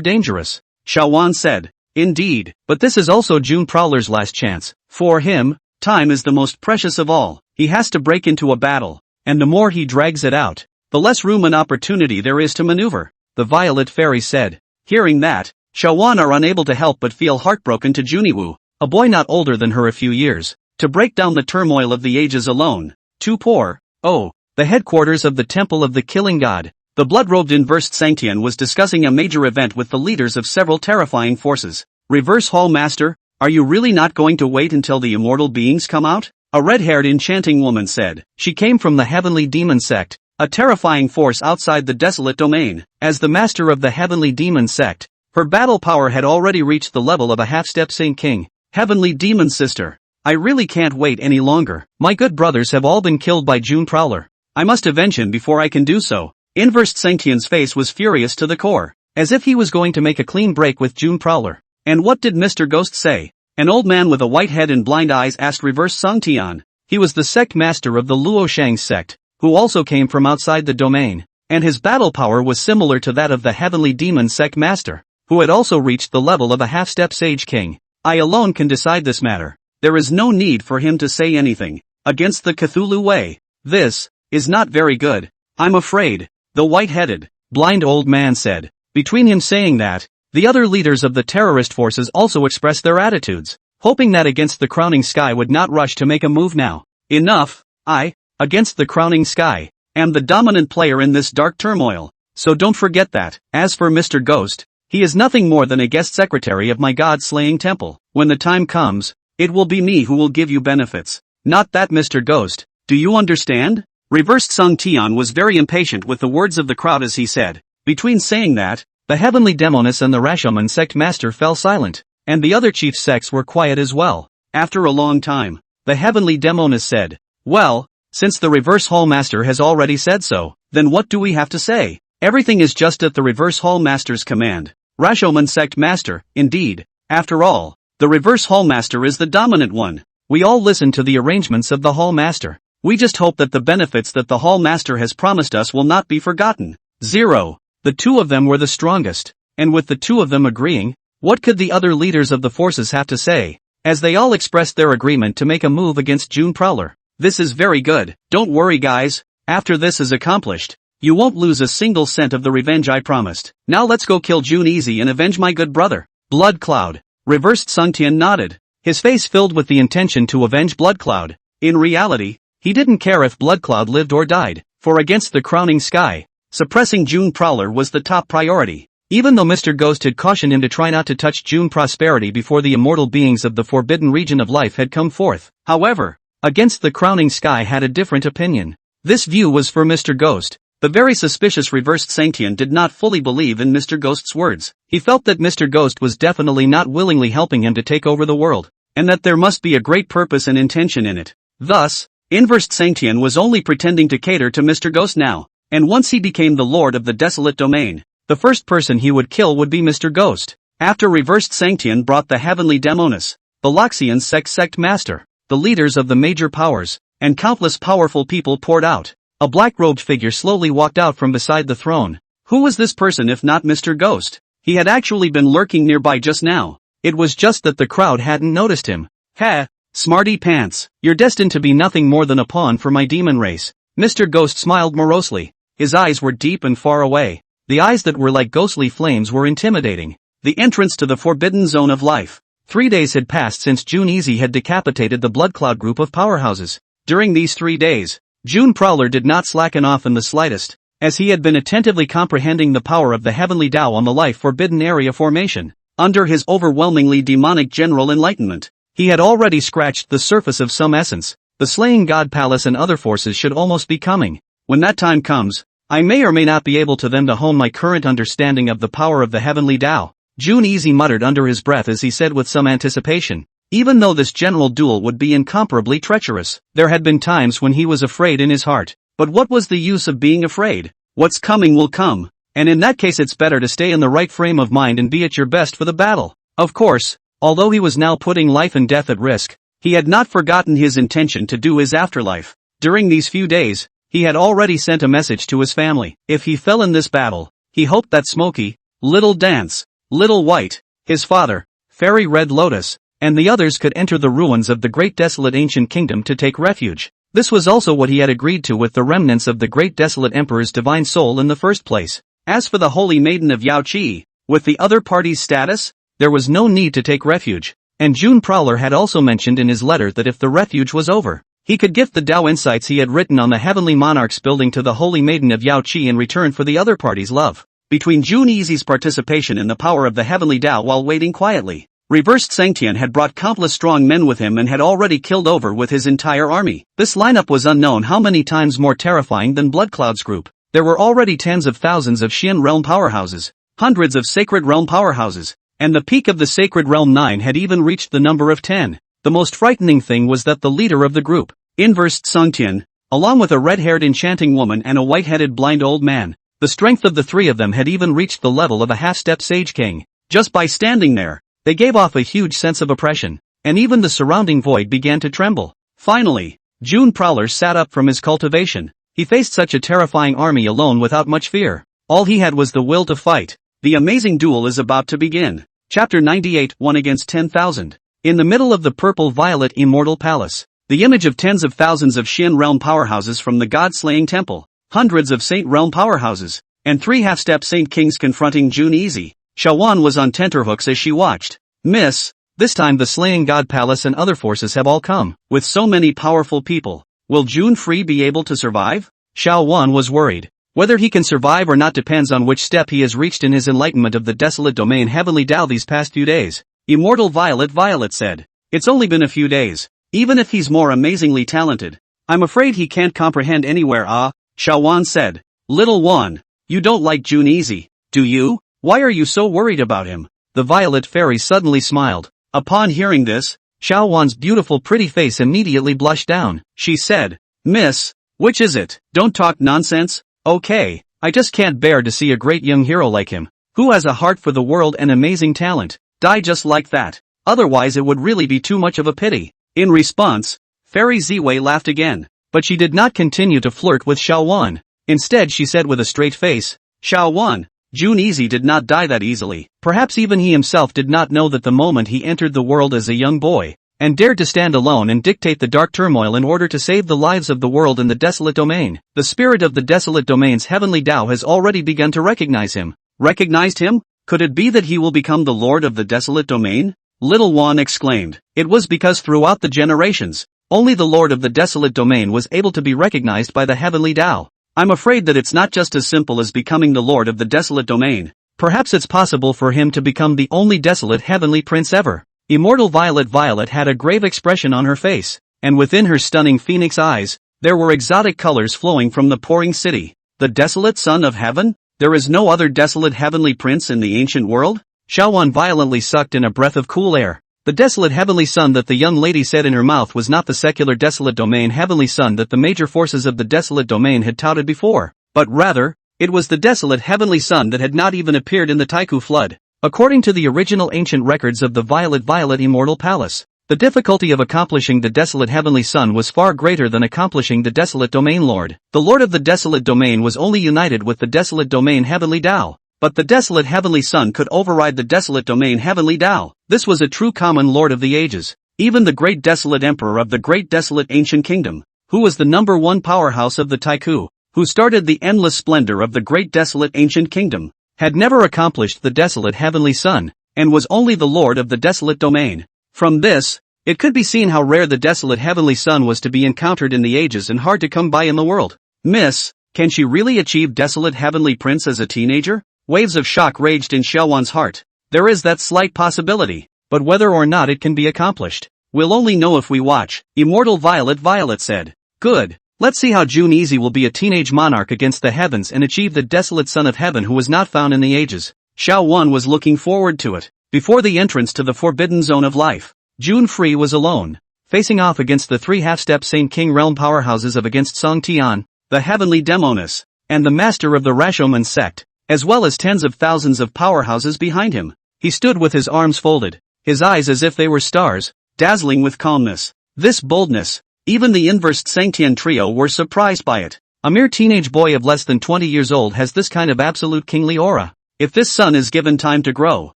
dangerous. Shawan said. Indeed, but this is also June Prowler's last chance. For him, time is the most precious of all. He has to break into a battle, and the more he drags it out, the less room and opportunity there is to maneuver, the Violet Fairy said. Hearing that, Shawan are unable to help but feel heartbroken to Juniwoo, a boy not older than her a few years, to break down the turmoil of the ages alone. Too poor. Oh, the headquarters of the Temple of the Killing God. The blood-robed Inversed Sanctian was discussing a major event with the leaders of several terrifying forces. Reverse Hall Master, are you really not going to wait until the immortal beings come out? A red-haired enchanting woman said. She came from the Heavenly Demon Sect, a terrifying force outside the desolate domain. As the master of the Heavenly Demon Sect, her battle power had already reached the level of a half-step Saint King. Heavenly Demon Sister, I really can't wait any longer. My good brothers have all been killed by June Prowler. I must avenge him before I can do so. Inversed Sanctian's face was furious to the core, as if he was going to make a clean break with June Prowler. And what did Mr. Ghost say? An old man with a white head and blind eyes asked Reverse Sangtian. He was the sect master of the Luoshang sect, who also came from outside the domain, and his battle power was similar to that of the Heavenly Demon Sect master, who had also reached the level of a half-step Sage King. I alone can decide this matter. There is no need for him to say anything. Against the Cthulhu way. This is not very good. I'm afraid, the white-headed, blind old man said. Between him saying that, the other leaders of the terrorist forces also expressed their attitudes, hoping that Against the Crowning Sky would not rush to make a move now. Enough. I, Against the Crowning Sky, am the dominant player in this dark turmoil, so don't forget that. As for Mr. Ghost, he is nothing more than a guest secretary of my God-slaying temple. When the time comes, it will be me who will give you benefits. Not that Mr. Ghost. Do you understand? Reversed Sung Tian was very impatient with the words of the crowd as he said. Between saying that, the Heavenly Demoness and the Rashomon sect master fell silent, and the other chief sects were quiet as well. After a long time, the Heavenly Demoness said, well, since the Reverse Hall Master has already said so, then what do we have to say? Everything is just at the Reverse Hall Master's command. Rashomon sect master, indeed. After all, the Reverse Hall Master is the dominant one. We all listen to the arrangements of the Hall Master. We just hope that the benefits that the Hall Master has promised us will not be forgotten. 0. The two of them were the strongest, and with the two of them agreeing, what could the other leaders of the forces have to say? As they all expressed their agreement to make a move against June Prowler. This is very good. Don't worry guys, after this is accomplished, you won't lose a single cent of the revenge I promised. Now let's go kill June easy and avenge my good brother. Blood Cloud. Reversed Sungtian nodded, his face filled with the intention to avenge Blood Cloud. In reality, he didn't care if Blood Cloud lived or died, for Against the Crowning Sky, suppressing June Prowler was the top priority. Even though Mr. Ghost had cautioned him to try not to touch June Prosperity before the immortal beings of the forbidden region of life had come forth. However, Against the Crowning Sky had a different opinion. This view was for Mr. Ghost. The very suspicious Reversed Sanctian did not fully believe in Mr. Ghost's words. He felt that Mr. Ghost was definitely not willingly helping him to take over the world, and that there must be a great purpose and intention in it. Thus, Inversed Sanctian was only pretending to cater to Mr. Ghost now, and once he became the lord of the desolate domain, the first person he would kill would be Mr. Ghost. After Reversed Sanctian brought the Heavenly Demoness, the Loxian sect master, the leaders of the major powers, and countless powerful people poured out. A black-robed figure slowly walked out from beside the throne. Who was this person if not Mr. Ghost? He had actually been lurking nearby just now. It was just that the crowd hadn't noticed him. Heh, smarty pants, you're destined to be nothing more than a pawn for my demon race. Mr. Ghost smiled morosely. His eyes were deep and far away. The eyes that were like ghostly flames were intimidating. The entrance to the forbidden zone of life. 3 days had passed since June Easy had decapitated the Blood Cloud group of powerhouses. During these 3 days, June Prowler did not slacken off in the slightest, as he had been attentively comprehending the power of the Heavenly Tao on the Life Forbidden Area formation. Under his overwhelmingly demonic general enlightenment, he had already scratched the surface of some essence. The slaying god palace and other forces should almost be coming. When that time comes, I may or may not be able to them to hone my current understanding of the power of the heavenly Tao. Jun Easy muttered under his breath as he said with some anticipation. Even though this general duel would be incomparably treacherous, there had been times when he was afraid in his heart. But what was the use of being afraid? What's coming will come, and in that case it's better to stay in the right frame of mind and be at your best for the battle. Of course, although he was now putting life and death at risk, he had not forgotten his intention to do his afterlife. During these few days, he had already sent a message to his family. If he fell in this battle, he hoped that Smokey, Little Dance, Little White, his father, Fairy Red Lotus, and the others could enter the ruins of the great desolate ancient kingdom to take refuge. This was also what he had agreed to with the remnants of the great desolate emperor's divine soul in the first place. As for the holy maiden of Yao Qi, with the other party's status, there was no need to take refuge, and June Prowler had also mentioned in his letter that if the refuge was over, he could gift the Tao insights he had written on the Heavenly Monarch's building to the holy maiden of Yao Qi in return for the other party's love. Between Jun Easy's participation in the power of the heavenly Tao while waiting quietly, Reversed Sangtian had brought countless strong men with him and had already killed over with his entire army. This lineup was unknown how many times more terrifying than Blood Cloud's group. There were already tens of thousands of Xian realm powerhouses, hundreds of Sacred Realm powerhouses, and the peak of the Sacred Realm 9 had even reached the number of 10. The most frightening thing was that the leader of the group, Inversed Sangtian, along with a red-haired enchanting woman and a white-headed blind old man, the strength of the three of them had even reached the level of a half-step Sage King. Just by standing there, they gave off a huge sense of oppression, and even the surrounding void began to tremble. Finally, June Prowler sat up from his cultivation. He faced such a terrifying army alone without much fear. All he had was the will to fight. The amazing duel is about to begin. Chapter 98, 1 against 10,000. In the middle of the purple-violet immortal palace, the image of tens of thousands of Xian realm powerhouses from the god-slaying temple, hundreds of Saint realm powerhouses, and 3 half-step Saint Kings confronting Jun Easy. Shawan was on tenterhooks as she watched. Miss, this time the slaying god palace and other forces have all come. With so many powerful people, will Jun Free be able to survive? Xiao Wan was worried. Whether he can survive or not depends on which step he has reached in his enlightenment of the desolate domain heavenly Tao these past few days. Immortal Violet said. It's only been a few days. Even if he's more amazingly talented, I'm afraid he can't comprehend anywhere. Xiao Wan said. Little Wan, you don't like Jun Easy, do you? Why are you so worried about him? The Violet Fairy suddenly smiled. Upon hearing this, Xiao Wan's beautiful pretty face immediately blushed down. She said, Miss, which is it? Don't talk nonsense. Okay, I just can't bear to see a great young hero like him, who has a heart for the world and amazing talent, die just like that. Otherwise it would really be too much of a pity. In response, Fairy Ziwei laughed again, but she did not continue to flirt with Xiao Wan. Instead she said with a straight face, Xiao Wan, Jun Easy did not die that easily. Perhaps even he himself did not know that the moment he entered the world as a young boy, and dared to stand alone and dictate the dark turmoil in order to save the lives of the world in the desolate domain, the spirit of the desolate domain's heavenly Tao has already begun to recognize him. Recognized him? Could it be that he will become the lord of the desolate domain? Little Wan exclaimed. It was because throughout the generations, only the lord of the desolate domain was able to be recognized by the heavenly Tao. I'm afraid that it's not just as simple as becoming the lord of the desolate domain. Perhaps it's possible for him to become the only desolate heavenly prince ever. Immortal Violet had a grave expression on her face, and within her stunning phoenix eyes, there were exotic colors flowing from the pouring city. The desolate son of heaven? There is no other desolate heavenly prince in the ancient world? Xiaowan violently sucked in a breath of cool air. The desolate heavenly sun that the young lady said in her mouth was not the secular desolate domain heavenly sun that the major forces of the desolate domain had touted before, but rather, it was the desolate heavenly sun that had not even appeared in the Taiku flood. According to the original ancient records of the Violet Immortal Palace, the difficulty of accomplishing the desolate heavenly sun was far greater than accomplishing the desolate domain lord. The lord of the desolate domain was only united with the desolate domain heavenly Tao. But the desolate heavenly sun could override the desolate domain heavenly Tao. This was a true common lord of the ages. Even the great desolate emperor of the great desolate ancient kingdom, who was the number one powerhouse of the Taiku, who started the endless splendor of the great desolate ancient kingdom, had never accomplished the desolate heavenly sun, and was only the lord of the desolate domain. From this, it could be seen how rare the desolate heavenly sun was to be encountered in the ages and hard to come by in the world. Miss, can she really achieve desolate heavenly prince as a teenager? Waves of shock raged in Xiaowan's heart. There is that slight possibility, but whether or not it can be accomplished, We'll only know if we watch, Immortal Violet said. Good. Let's see how June Easy will be a teenage monarch against the heavens and achieve the desolate son of heaven who was not found in the ages. Xiao Wan was looking forward to it. Before the entrance to the forbidden zone of life, June Free was alone, facing off against the three half-step Saint King realm powerhouses of against Song Tian, the heavenly demoness, and the master of the Rashomon sect, as well as tens of thousands of powerhouses behind him. He stood with his arms folded, his eyes as if they were stars, dazzling with calmness. This boldness, even the inversed Sangtian trio were surprised by it. A mere teenage boy of less than 20 years old has this kind of absolute kingly aura. If this son is given time to grow,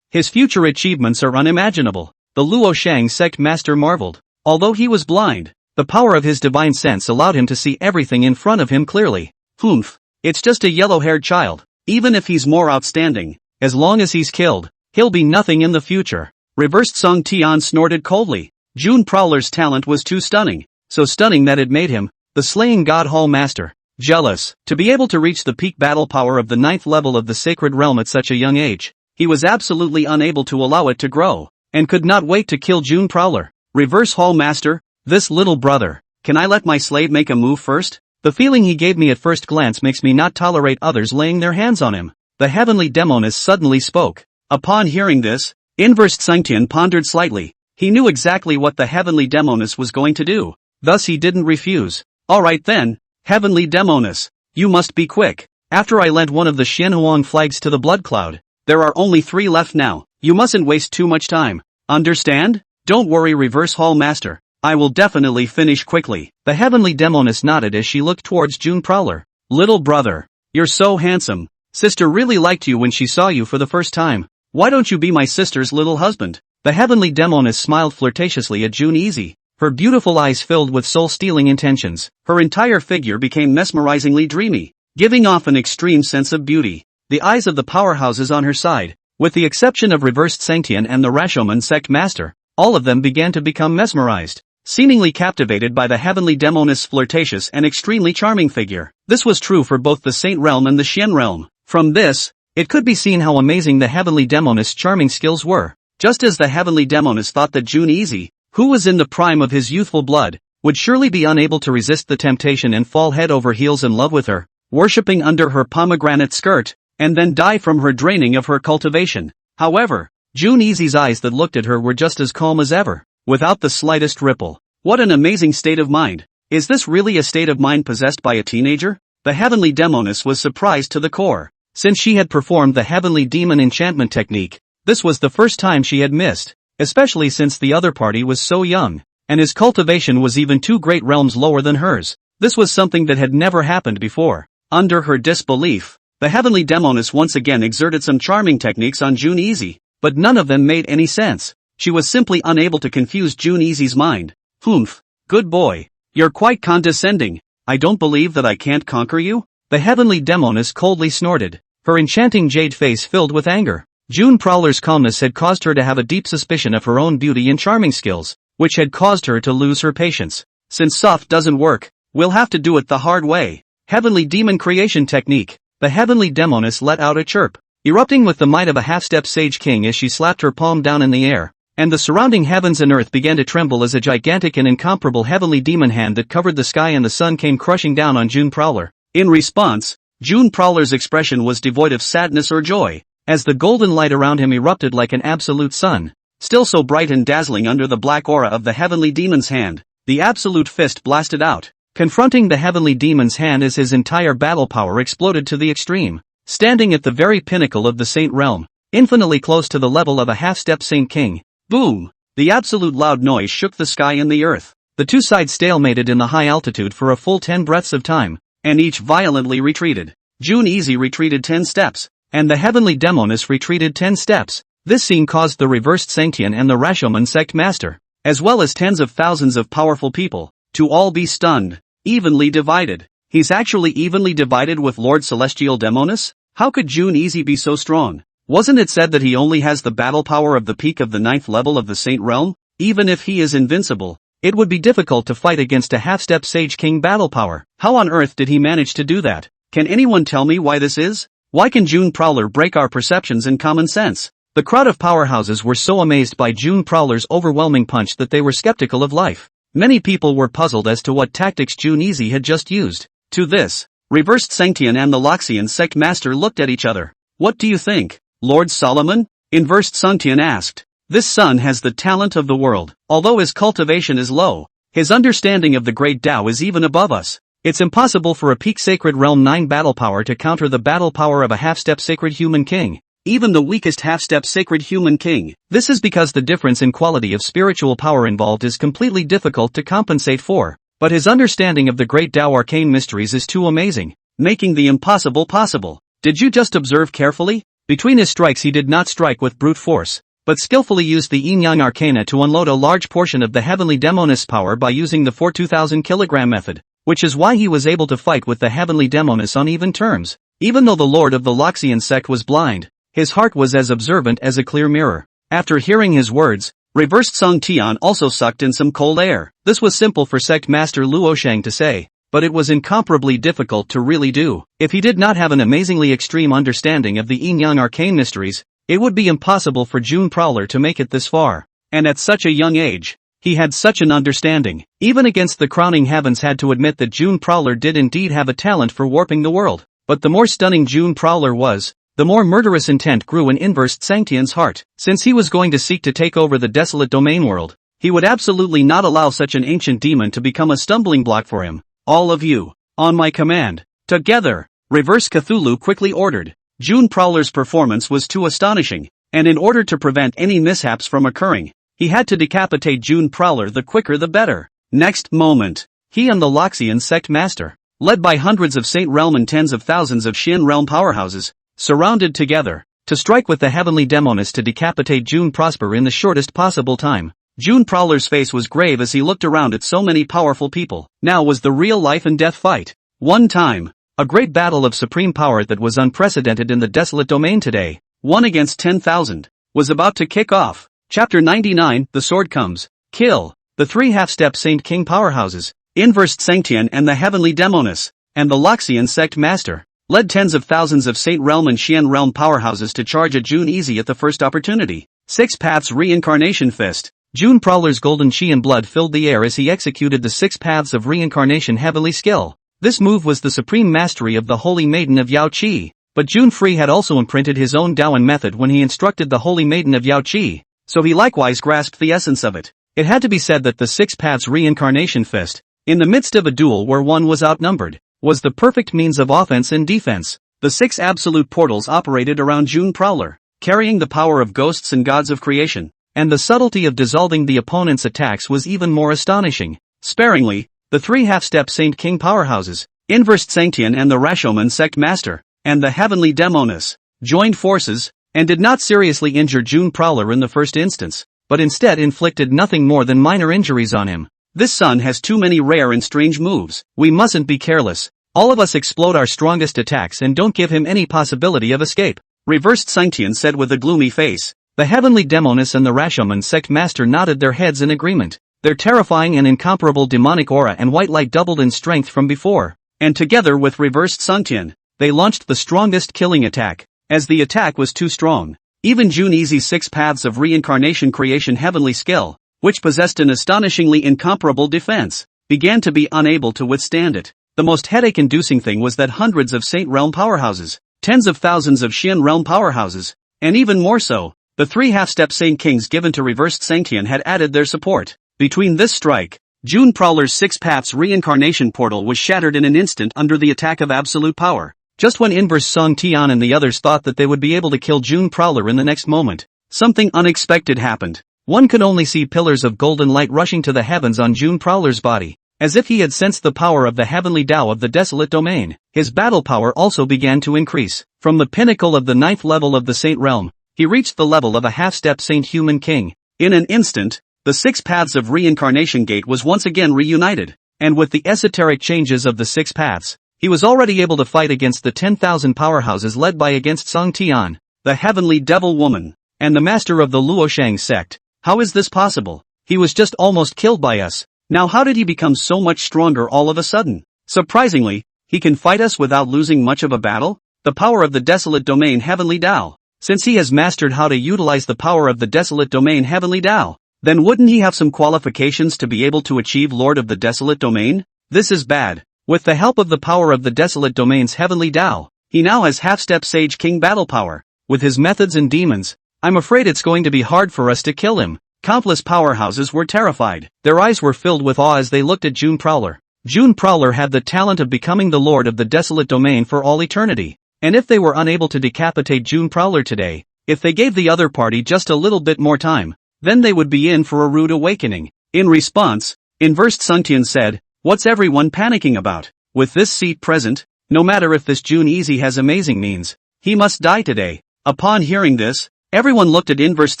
his future achievements are unimaginable. The Luo Shang sect master marveled. Although he was blind, the power of his divine sense allowed him to see everything in front of him clearly. Humph, it's just a yellow-haired child. Even if he's more outstanding, as long as he's killed, he'll be nothing in the future. Reversed Song Tian snorted coldly. June Prowler's talent was too stunning. So stunning that it made him, the Slaying God Hall Master, jealous. To be able to reach the peak battle power of the 9th level of the Sacred Realm at such a young age, he was absolutely unable to allow it to grow, and could not wait to kill June Prowler. Reverse Hall Master, this little brother, can I let my slave make a move first? The feeling he gave me at first glance makes me not tolerate others laying their hands on him. The heavenly demoness suddenly spoke. Upon hearing this, Inversed Sangtian pondered slightly. He knew exactly what the heavenly demoness was going to do. Thus he didn't refuse. Alright then, heavenly demoness, you must be quick. After I lent one of the Xianhuang flags to the blood cloud, there are only 3 left now. You mustn't waste too much time. Understand? Don't worry, Reverse Hall Master. I will definitely finish quickly. The heavenly demoness nodded as she looked towards June Prowler. Little brother, you're so handsome. Sister really liked you when she saw you for the first time. Why don't you be my sister's little husband? The heavenly demoness smiled flirtatiously at June Easy. Her beautiful eyes filled with soul-stealing intentions. Her entire figure became mesmerizingly dreamy, giving off an extreme sense of beauty. The eyes of the powerhouses on her side, with the exception of Reversed Sangtian and the Rashomon sect master, all of them began to become mesmerized, seemingly captivated by the heavenly demoness' flirtatious and extremely charming figure. This was true for both the Saint Realm and the Xian Realm. From this, it could be seen how amazing the heavenly demoness' charming skills were. Just as the heavenly demoness thought that June Easy, who was in the prime of his youthful blood, would surely be unable to resist the temptation and fall head over heels in love with her, worshipping under her pomegranate skirt, and then die from her draining of her cultivation. However, June Easy's eyes that looked at her were just as calm as ever, without the slightest ripple. What an amazing state of mind. Is this really a state of mind possessed by a teenager? The heavenly demoness was surprised to the core. Since she had performed the heavenly demon enchantment technique, this was the first time she had missed. Especially since the other party was so young, and his cultivation was even 2 great realms lower than hers. This was something that had never happened before. Under her disbelief, the heavenly demoness once again exerted some charming techniques on June Easy, but none of them made any sense. She was simply unable to confuse June Easy's mind. Humph, good boy. You're quite condescending. I don't believe that I can't conquer you? The heavenly demoness coldly snorted, her enchanting jade face filled with anger. June Prowler's calmness had caused her to have a deep suspicion of her own beauty and charming skills, which had caused her to lose her patience. Since soft doesn't work, we'll have to do it the hard way. Heavenly demon creation technique. The heavenly demoness let out a chirp, erupting with the might of a half-step sage king as she slapped her palm down in the air, and the surrounding heavens and earth began to tremble as a gigantic and incomparable heavenly demon hand that covered the sky and the sun came crushing down on June Prowler. In response, June Prowler's expression was devoid of sadness or joy, as the golden light around him erupted like an absolute sun, still so bright and dazzling under the black aura of the heavenly demon's hand. The absolute fist blasted out, confronting the heavenly demon's hand as his entire battle power exploded to the extreme. Standing at the very pinnacle of the Saint Realm, infinitely close to the level of a half-step Saint King. Boom! The absolute loud noise shook the sky and the earth. The two sides stalemated in the high altitude for a full 10 breaths of time, and each violently retreated. June Easy retreated 10 steps. And the heavenly demoness retreated 10 steps. This scene caused the Reversed Sangtian and the Rashomon sect master, as well as tens of thousands of powerful people, to all be stunned. Evenly divided. He's actually evenly divided with Lord Celestial Demoness? How could June Easy be so strong? Wasn't it said that he only has the battle power of the peak of the 9th level of the Saint Realm? Even if he is invincible, it would be difficult to fight against a half-step Sage King battle power. How on earth did he manage to do that? Can anyone tell me why this is? Why can June Prowler break our perceptions and common sense? The crowd of powerhouses were so amazed by June Prowler's overwhelming punch that they were skeptical of life. Many people were puzzled as to what tactics June Easy had just used. To this, Reversed Sanctian and the Loxian sect master looked at each other. What do you think, Lord Solomon? Inversed Sanctian asked. This son has the talent of the world. Although his cultivation is low, his understanding of the great Tao is even above us. It's impossible for a peak Sacred Realm 9 battle power to counter the battle power of a half-step Sacred Human King. Even the weakest half-step Sacred Human King. This is because the difference in quality of spiritual power involved is completely difficult to compensate for. But his understanding of the great Tao arcane mysteries is too amazing, making the impossible possible. Did you just observe carefully? Between his strikes he did not strike with brute force, but skillfully used the yin-yang arcana to unload a large portion of the heavenly demoness power by using the 4,000 kilogram method, which is why he was able to fight with the heavenly demoness on even terms. Even though the lord of the Loxian sect was blind, his heart was as observant as a clear mirror. After hearing his words, Reversed Song Tian also sucked in some cold air. This was simple for sect master Luo Shang to say, but it was incomparably difficult to really do. If he did not have an amazingly extreme understanding of the yin-yang arcane mysteries, it would be impossible for June Prowler to make it this far. And at such a young age, he had such an understanding. Even against the crowning heavens had to admit that June Prowler did indeed have a talent for warping the world. But the more stunning June Prowler was, the more murderous intent grew in Inversed Sanctian's heart. Since he was going to seek to take over the desolate domain world, he would absolutely not allow such an ancient demon to become a stumbling block for him. All of you, on my command, together, Reverse Cthulhu quickly ordered. June Prowler's performance was too astonishing, and in order to prevent any mishaps from occurring, he had to decapitate June Prowler the quicker the better. Next moment, he and the Loxian sect master, led by hundreds of Saint Realm and tens of thousands of Shin Realm powerhouses, surrounded together, to strike with the heavenly demoness to decapitate June Prosper in the shortest possible time. June Prowler's face was grave as he looked around at so many powerful people. Now was the real life and death fight. One time, a great battle of supreme power that was unprecedented in the desolate domain today, 1 against 10,000, was about to kick off. Chapter 99, The Sword Comes. Kill. The three half-step Saint King powerhouses, Inversed Sanctian and the Heavenly Demoness, and the Loxian sect master, led tens of thousands of Saint Realm and Xian Realm powerhouses to charge at June Easy at the first opportunity. Six Paths Reincarnation Fist. June Prowler's golden Qian blood filled the air as he executed the 6 paths of reincarnation heavenly skill. This move was the supreme mastery of the Holy Maiden of Yao Qi, but June Free had also imprinted his own Daoan method when he instructed the Holy Maiden of Yao Qi, so he likewise grasped the essence of it. It had to be said that the 6 paths reincarnation fist, in the midst of a duel where one was outnumbered, was the perfect means of offense and defense. The 6 absolute portals operated around June Prowler, carrying the power of ghosts and gods of creation. And the subtlety of dissolving the opponent's attacks was even more astonishing. Sparingly, the 3 half-step Saint King powerhouses, Inversed Sanctian and the Rashomon sect master, and the Heavenly Demoness, joined forces, and did not seriously injure June Prowler in the first instance, but instead inflicted nothing more than minor injuries on him. This son has too many rare and strange moves. We mustn't be careless. All of us explode our strongest attacks and don't give him any possibility of escape. Reversed Sanctian said with a gloomy face. The Heavenly Demoness and the Rashomon sect master nodded their heads in agreement. Their terrifying and incomparable demonic aura and white light doubled in strength from before, and together with Reversed Sanctian, they launched the strongest killing attack. As the attack was too strong, even June Easy's 6 paths of reincarnation creation heavenly skill, which possessed an astonishingly incomparable defense, began to be unable to withstand it. The most headache-inducing thing was that hundreds of Saint Realm powerhouses, tens of thousands of Xian Realm powerhouses, and even more so, the 3 half-step Saint Kings given to Reversed Sanctian had added their support. Between this strike, June Prowler's 6 paths reincarnation portal was shattered in an instant under the attack of absolute power. Just when Inverse Song Tian and the others thought that they would be able to kill June Prowler in the next moment, something unexpected happened. One could only see pillars of golden light rushing to the heavens on June Prowler's body, as if he had sensed the power of the heavenly Tao of the desolate domain. His battle power also began to increase. From the pinnacle of the 9th level of the Saint Realm, he reached the level of a half-step Saint Human King. In an instant, the 6 paths of reincarnation gate was once again reunited, and with the esoteric changes of the 6 paths, he was already able to fight against the 10,000 powerhouses led by against Song Tian, the heavenly devil woman, and the master of the Luoshang sect. How is this possible? He was just almost killed by us. Now how did he become so much stronger all of a sudden? Surprisingly, he can fight us without losing much of a battle? The power of the desolate domain heavenly Tao. since he has mastered how to utilize the power of the desolate domain Heavenly Tao, then wouldn't he have some qualifications to be able to achieve Lord of the Desolate Domain? This is bad. With the help of the power of the Desolate Domain's Heavenly Tao, he now has half-step Sage King battle power. With his methods and demons, I'm afraid it's going to be hard for us to kill him. Countless powerhouses were terrified. Their eyes were filled with awe as they looked at June Prowler. June Prowler had the talent of becoming the Lord of the Desolate Domain for all eternity. And if they were unable to decapitate June Prowler today, if they gave the other party just a little bit more time, then they would be in for a rude awakening. In response, Inversed Sungtian said, "What's everyone panicking about? With this seat present, no matter if this June Easy has amazing means, he must die today." Upon hearing this, everyone looked at Inversed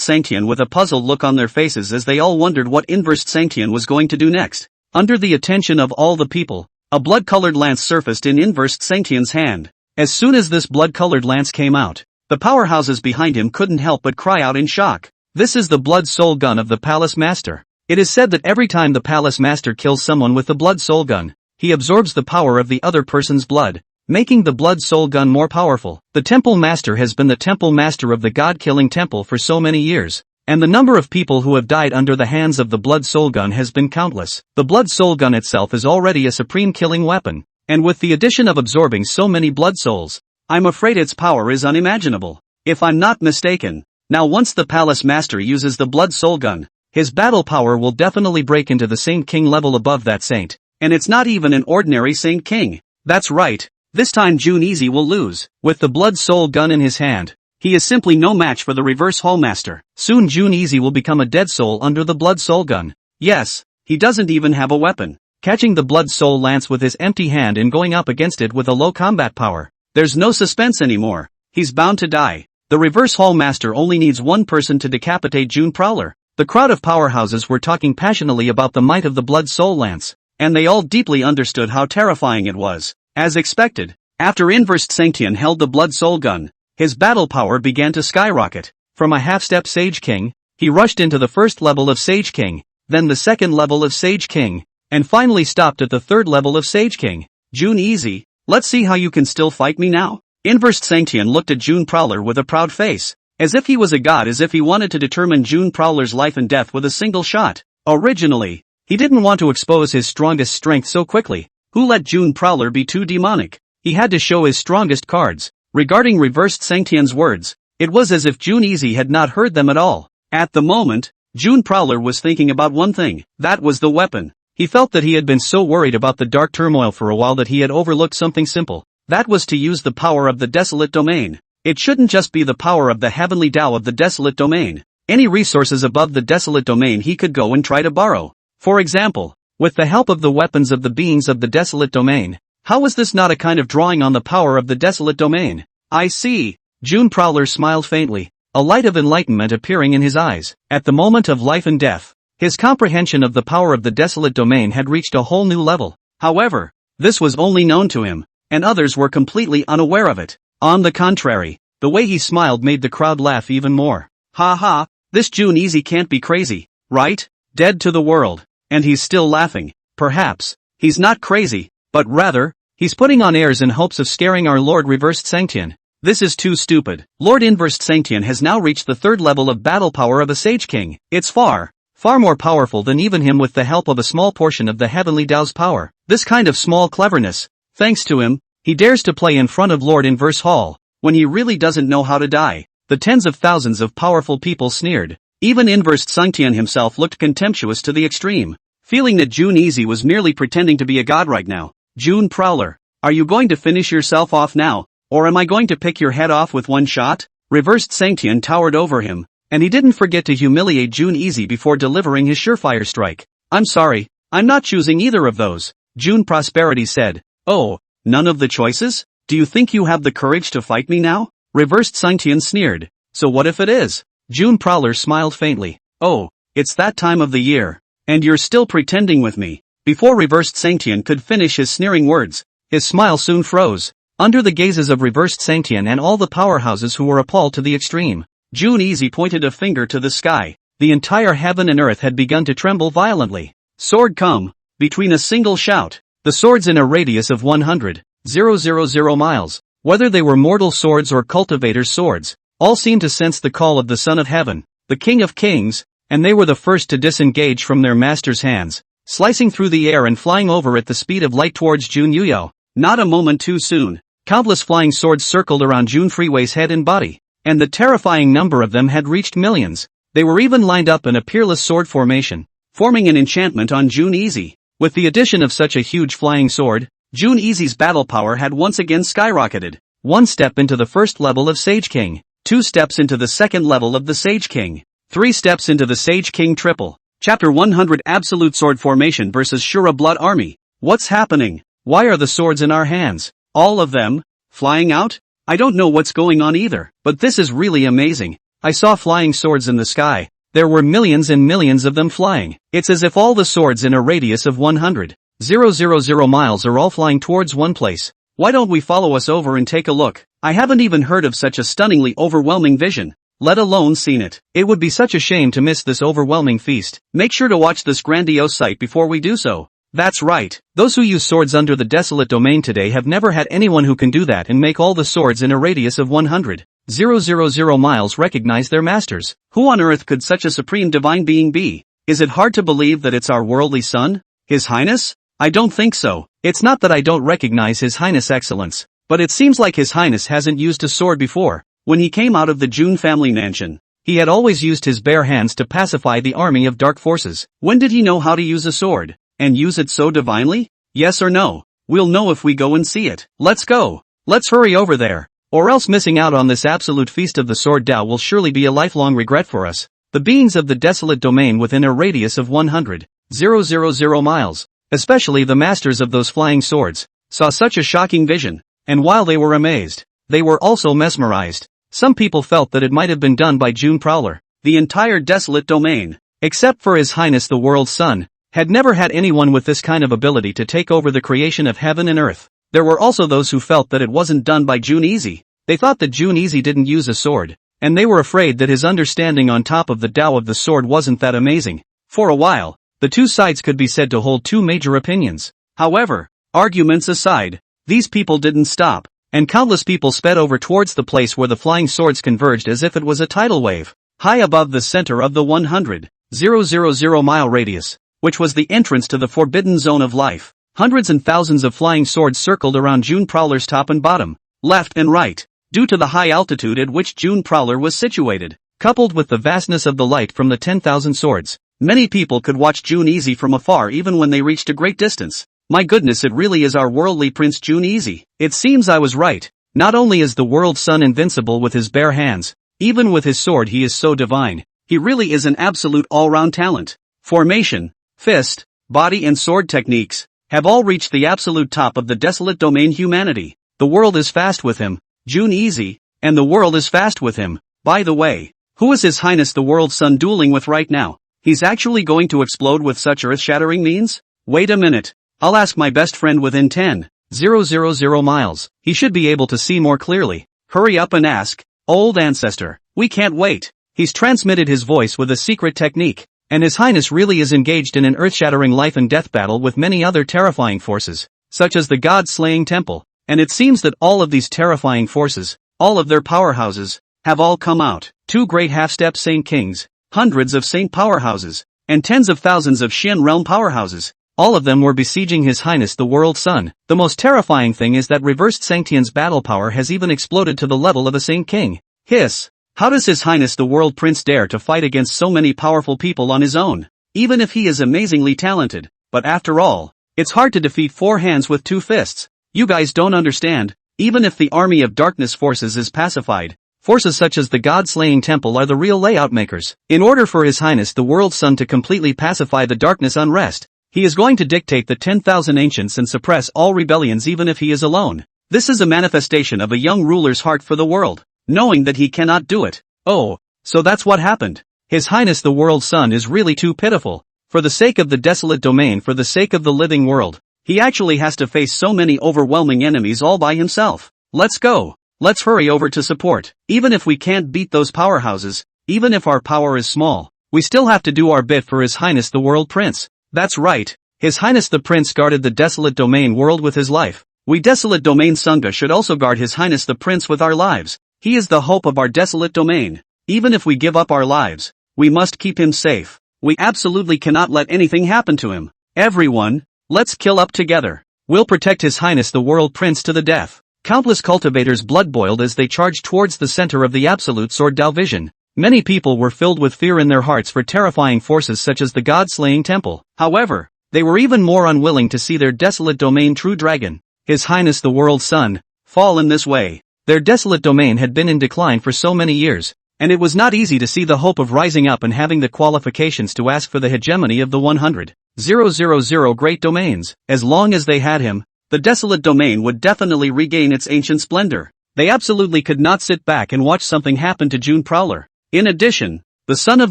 Sungtian with a puzzled look on their faces as they all wondered what Inversed Sungtian was going to do next. Under the attention of all the people, a blood-colored lance surfaced in Inversed Sungtian's hand. As soon as this blood-colored lance came out, the powerhouses behind him couldn't help but cry out in shock. This is the Blood Soul Gun of the Palace Master. It is said that every time the Palace Master kills someone with the Blood Soul Gun, he absorbs the power of the other person's blood, making the Blood Soul Gun more powerful. The Temple Master has been the Temple Master of the God-killing temple for so many years, and the number of people who have died under the hands of the Blood Soul Gun has been countless. The Blood Soul Gun itself is already a supreme killing weapon, and with the addition of absorbing so many blood souls, I'm afraid its power is unimaginable. If I'm not mistaken, now once the Palace Master uses the Blood Soul Gun, his battle power will definitely break into the Saint King level above that saint, and it's not even an ordinary Saint King. That's right, this time June Easy will lose. With the Blood Soul Gun in his hand, he is simply no match for the Reverse Hall Master. Soon June Easy will become a dead soul under the Blood Soul Gun. Yes, he doesn't even have a weapon. Catching the Blood Soul Lance with his empty hand and going up against it with a low combat power, there's no suspense anymore. He's bound to die. The Reverse Hall Master only needs one person to decapitate June Prowler. The crowd of powerhouses were talking passionately about the might of the Blood Soul Lance, and they all deeply understood how terrifying it was. As expected, after Inversed Sungtian held the Blood Soul Gun, his battle power began to skyrocket. From a half-step Sage King, he rushed into the first level of Sage King, then the second level of Sage King, and finally stopped at the third level of Sage King. June Easy, let's see how you can still fight me now. Inversed Sungtian looked at June Prowler with a proud face, as if he was a god, as if he wanted to determine June Prowler's life and death with a single shot. Originally, he didn't want to expose his strongest strength so quickly. Who let June Prowler be too demonic? He had to show his strongest cards. Regarding Reversed Sungtian's words, it was as if June Easy had not heard them at all. At the moment, June Prowler was thinking about one thing, that was the weapon. He felt that he had been so worried about the dark turmoil for a while that he had overlooked something simple. That was to use the power of the Desolate Domain. It shouldn't just be the power of the Heavenly Tao of the Desolate Domain. Any resources above the Desolate Domain he could go and try to borrow. For example, with the help of the weapons of the beings of the Desolate Domain. How was this not a kind of drawing on the power of the Desolate Domain? I see. June Prowler smiled faintly, a light of enlightenment appearing in his eyes. At the moment of life and death, his comprehension of the power of the Desolate Domain had reached a whole new level. However, this was only known to him, and others were completely unaware of it. On the contrary, the way he smiled made the crowd laugh even more. Ha ha, this June Easy can't be crazy, right? Dead to the world, and he's still laughing. Perhaps, he's not crazy, but rather, he's putting on airs in hopes of scaring our Lord Reversed Sungtian. This is too stupid. Lord Inversed Sungtian has now reached the third level of battle power of a Sage King. It's far more powerful than even him with the help of a small portion of the Heavenly Tao's power. This kind of small cleverness, thanks to him, he dares to play in front of Lord Inverse Hall, when he really doesn't know how to die. The tens of thousands of powerful people sneered. Even Inversed Sungtian himself looked contemptuous to the extreme, feeling that June Easy was merely pretending to be a god right now. June Prowler, are you going to finish yourself off now, or am I going to pick your head off with one shot? Reversed Sungtian towered over him, and he didn't forget to humiliate June Easy before delivering his surefire strike. I'm sorry, I'm not choosing either of those, June Prosperity said. Oh, none of the choices? Do you think you have the courage to fight me now? Reversed Sungtian sneered. So what if it is? June Prowler smiled faintly. Oh, it's that time of the year. And you're still pretending with me. Before Reversed Sungtian could finish his sneering words, his smile soon froze. Under the gazes of Reversed Sungtian and all the powerhouses who were appalled to the extreme, June Easy pointed a finger to the sky. The entire heaven and earth had begun to tremble violently. Sword come! Between a single shout, the swords in a radius of 100,000 miles, whether they were mortal swords or cultivators' swords, All seemed to sense the call of the Son of Heaven, the King of Kings, and they were the first to disengage from their master's hands, slicing through the air and flying over at the speed of light towards Jun Yuyo. Not a moment too soon, countless flying swords circled around Jun Freeway's head and body, and the terrifying number of them had reached millions. They were even lined up in a peerless sword formation, forming an enchantment on Jun Easy. With the addition of such a huge flying sword, Jun Easy's battle power had once again skyrocketed. 1 step into the first level of Sage King, 2 steps into the second level of the Sage King, 3 steps into the Sage King triple. Chapter 100 Absolute Sword Formation vs Shura Blood Army. What's happening? Why are the swords in our hands, all of them, flying out? I don't know what's going on either, but this is really amazing. I saw flying swords in the sky. There were millions and millions of them flying. It's as if all the swords in a radius of 100,000 miles are all flying towards one place. Why don't we follow us over and take a look? I haven't even heard of such a stunningly overwhelming vision, let alone seen it. It would be such a shame to miss this overwhelming feast. Make sure to watch this grandiose sight before we do so. That's right. Those who use swords under the desolate domain today have never had anyone who can do that and make all the swords in a radius of 100,000 miles recognize their masters. Who on earth could such a supreme divine being be? Is it hard to believe that it's our worldly son, His Highness? I don't think so. It's not that I don't recognize His Highness' excellence, but it seems like His Highness hasn't used a sword before. When he came out of the Jun family mansion, he had always used his bare hands to pacify the army of dark forces. When did he know how to use a sword, and use it so divinely? Yes or no? We'll know if we go and see it. Let's go. Let's hurry over there, or else missing out on this absolute feast of the sword Tao will surely be a lifelong regret for us. The beings of the desolate domain within a radius of 100,000 miles, especially the masters of those flying swords, saw such a shocking vision, and while they were amazed, they were also mesmerized. Some people felt that it might have been done by Jun Prowler. The entire desolate domain, except for His Highness the World's Son, had never had anyone with this kind of ability to take over the creation of heaven and earth. There were also those who felt that it wasn't done by Jun Easy. They thought that Jun Easy didn't use a sword, and they were afraid that his understanding on top of the Tao of the sword wasn't that amazing. For a while, the two sides could be said to hold two major opinions. However, arguments aside, these people didn't stop, and countless people sped over towards the place where the flying swords converged as if it was a tidal wave, high above the center of the 100,000 mile radius, which was the entrance to the forbidden zone of life. Hundreds and thousands of flying swords circled around Jun Prowler's top and bottom, left and right, due to the high altitude at which Jun Prowler was situated, coupled with the vastness of the light from the 10,000 swords. Many people could watch Jun Easy from afar even when they reached a great distance. My goodness, it really is our worldly Prince Jun Easy. It seems I was right. Not only is the world's son invincible with his bare hands, even with his sword he is so divine. He really is an absolute all-round talent. Formation, fist, body and sword techniques have all reached the absolute top of the desolate domain humanity. The world is fast with him, Jun Easy, and the world is fast with him. By the way, who is His Highness the World's Son dueling with right now? He's actually going to explode with such earth-shattering means? Wait a minute. I'll ask my best friend within 10,000 miles. He should be able to see more clearly. Hurry up and ask, old ancestor. We can't wait. He's transmitted his voice with a secret technique, and His Highness really is engaged in an earth-shattering life and death battle with many other terrifying forces, such as the God-slaying temple. And it seems that all of these terrifying forces, all of their powerhouses, have all come out. 2 great half-step Saint Kings, hundreds of Saint powerhouses, and tens of thousands of Shin realm powerhouses. All of them were besieging His Highness the World's Son. The most terrifying thing is that reversed Sanctian's battle power has even exploded to the level of a Saint King. Hiss! How does His Highness the World Prince dare to fight against so many powerful people on his own? Even if he is amazingly talented, but after all, it's hard to defeat 4 hands with 2 fists. You guys don't understand. Even if the army of darkness forces is pacified, forces such as the God-slaying temple are the real layout makers. In order for His Highness the World's Son to completely pacify the darkness unrest, he is going to dictate the 10,000 ancients and suppress all rebellions even if he is alone. This is a manifestation of a young ruler's heart for the world, knowing that he cannot do it. Oh, so that's what happened. His Highness the World's Son is really too pitiful. For the sake of the desolate domain, for the sake of the living world, he actually has to face so many overwhelming enemies all by himself. Let's go. Let's hurry over to support. Even if we can't beat those powerhouses, even if our power is small, we still have to do our bit for His Highness the World Prince. That's right. His Highness the Prince guarded the desolate domain world with his life. We desolate domain Sangha should also guard His Highness the Prince with our lives. He is the hope of our desolate domain. Even if we give up our lives, we must keep him safe. We absolutely cannot let anything happen to him. Everyone, let's kill up together. We'll protect His Highness the World Prince to the death. Countless cultivators blood boiled as they charged towards the center of the absolute sword Dao vision. Many people were filled with fear in their hearts for terrifying forces such as the god-slaying temple. However, they were even more unwilling to see their desolate domain true dragon, His Highness the World's Son, fall in this way. Their desolate domain had been in decline for so many years, and it was not easy to see the hope of rising up and having the qualifications to ask for the hegemony of the 100,000 great domains. As long as they had him, the desolate domain would definitely regain its ancient splendor. They absolutely could not sit back and watch something happen to June Prowler. In addition, the son of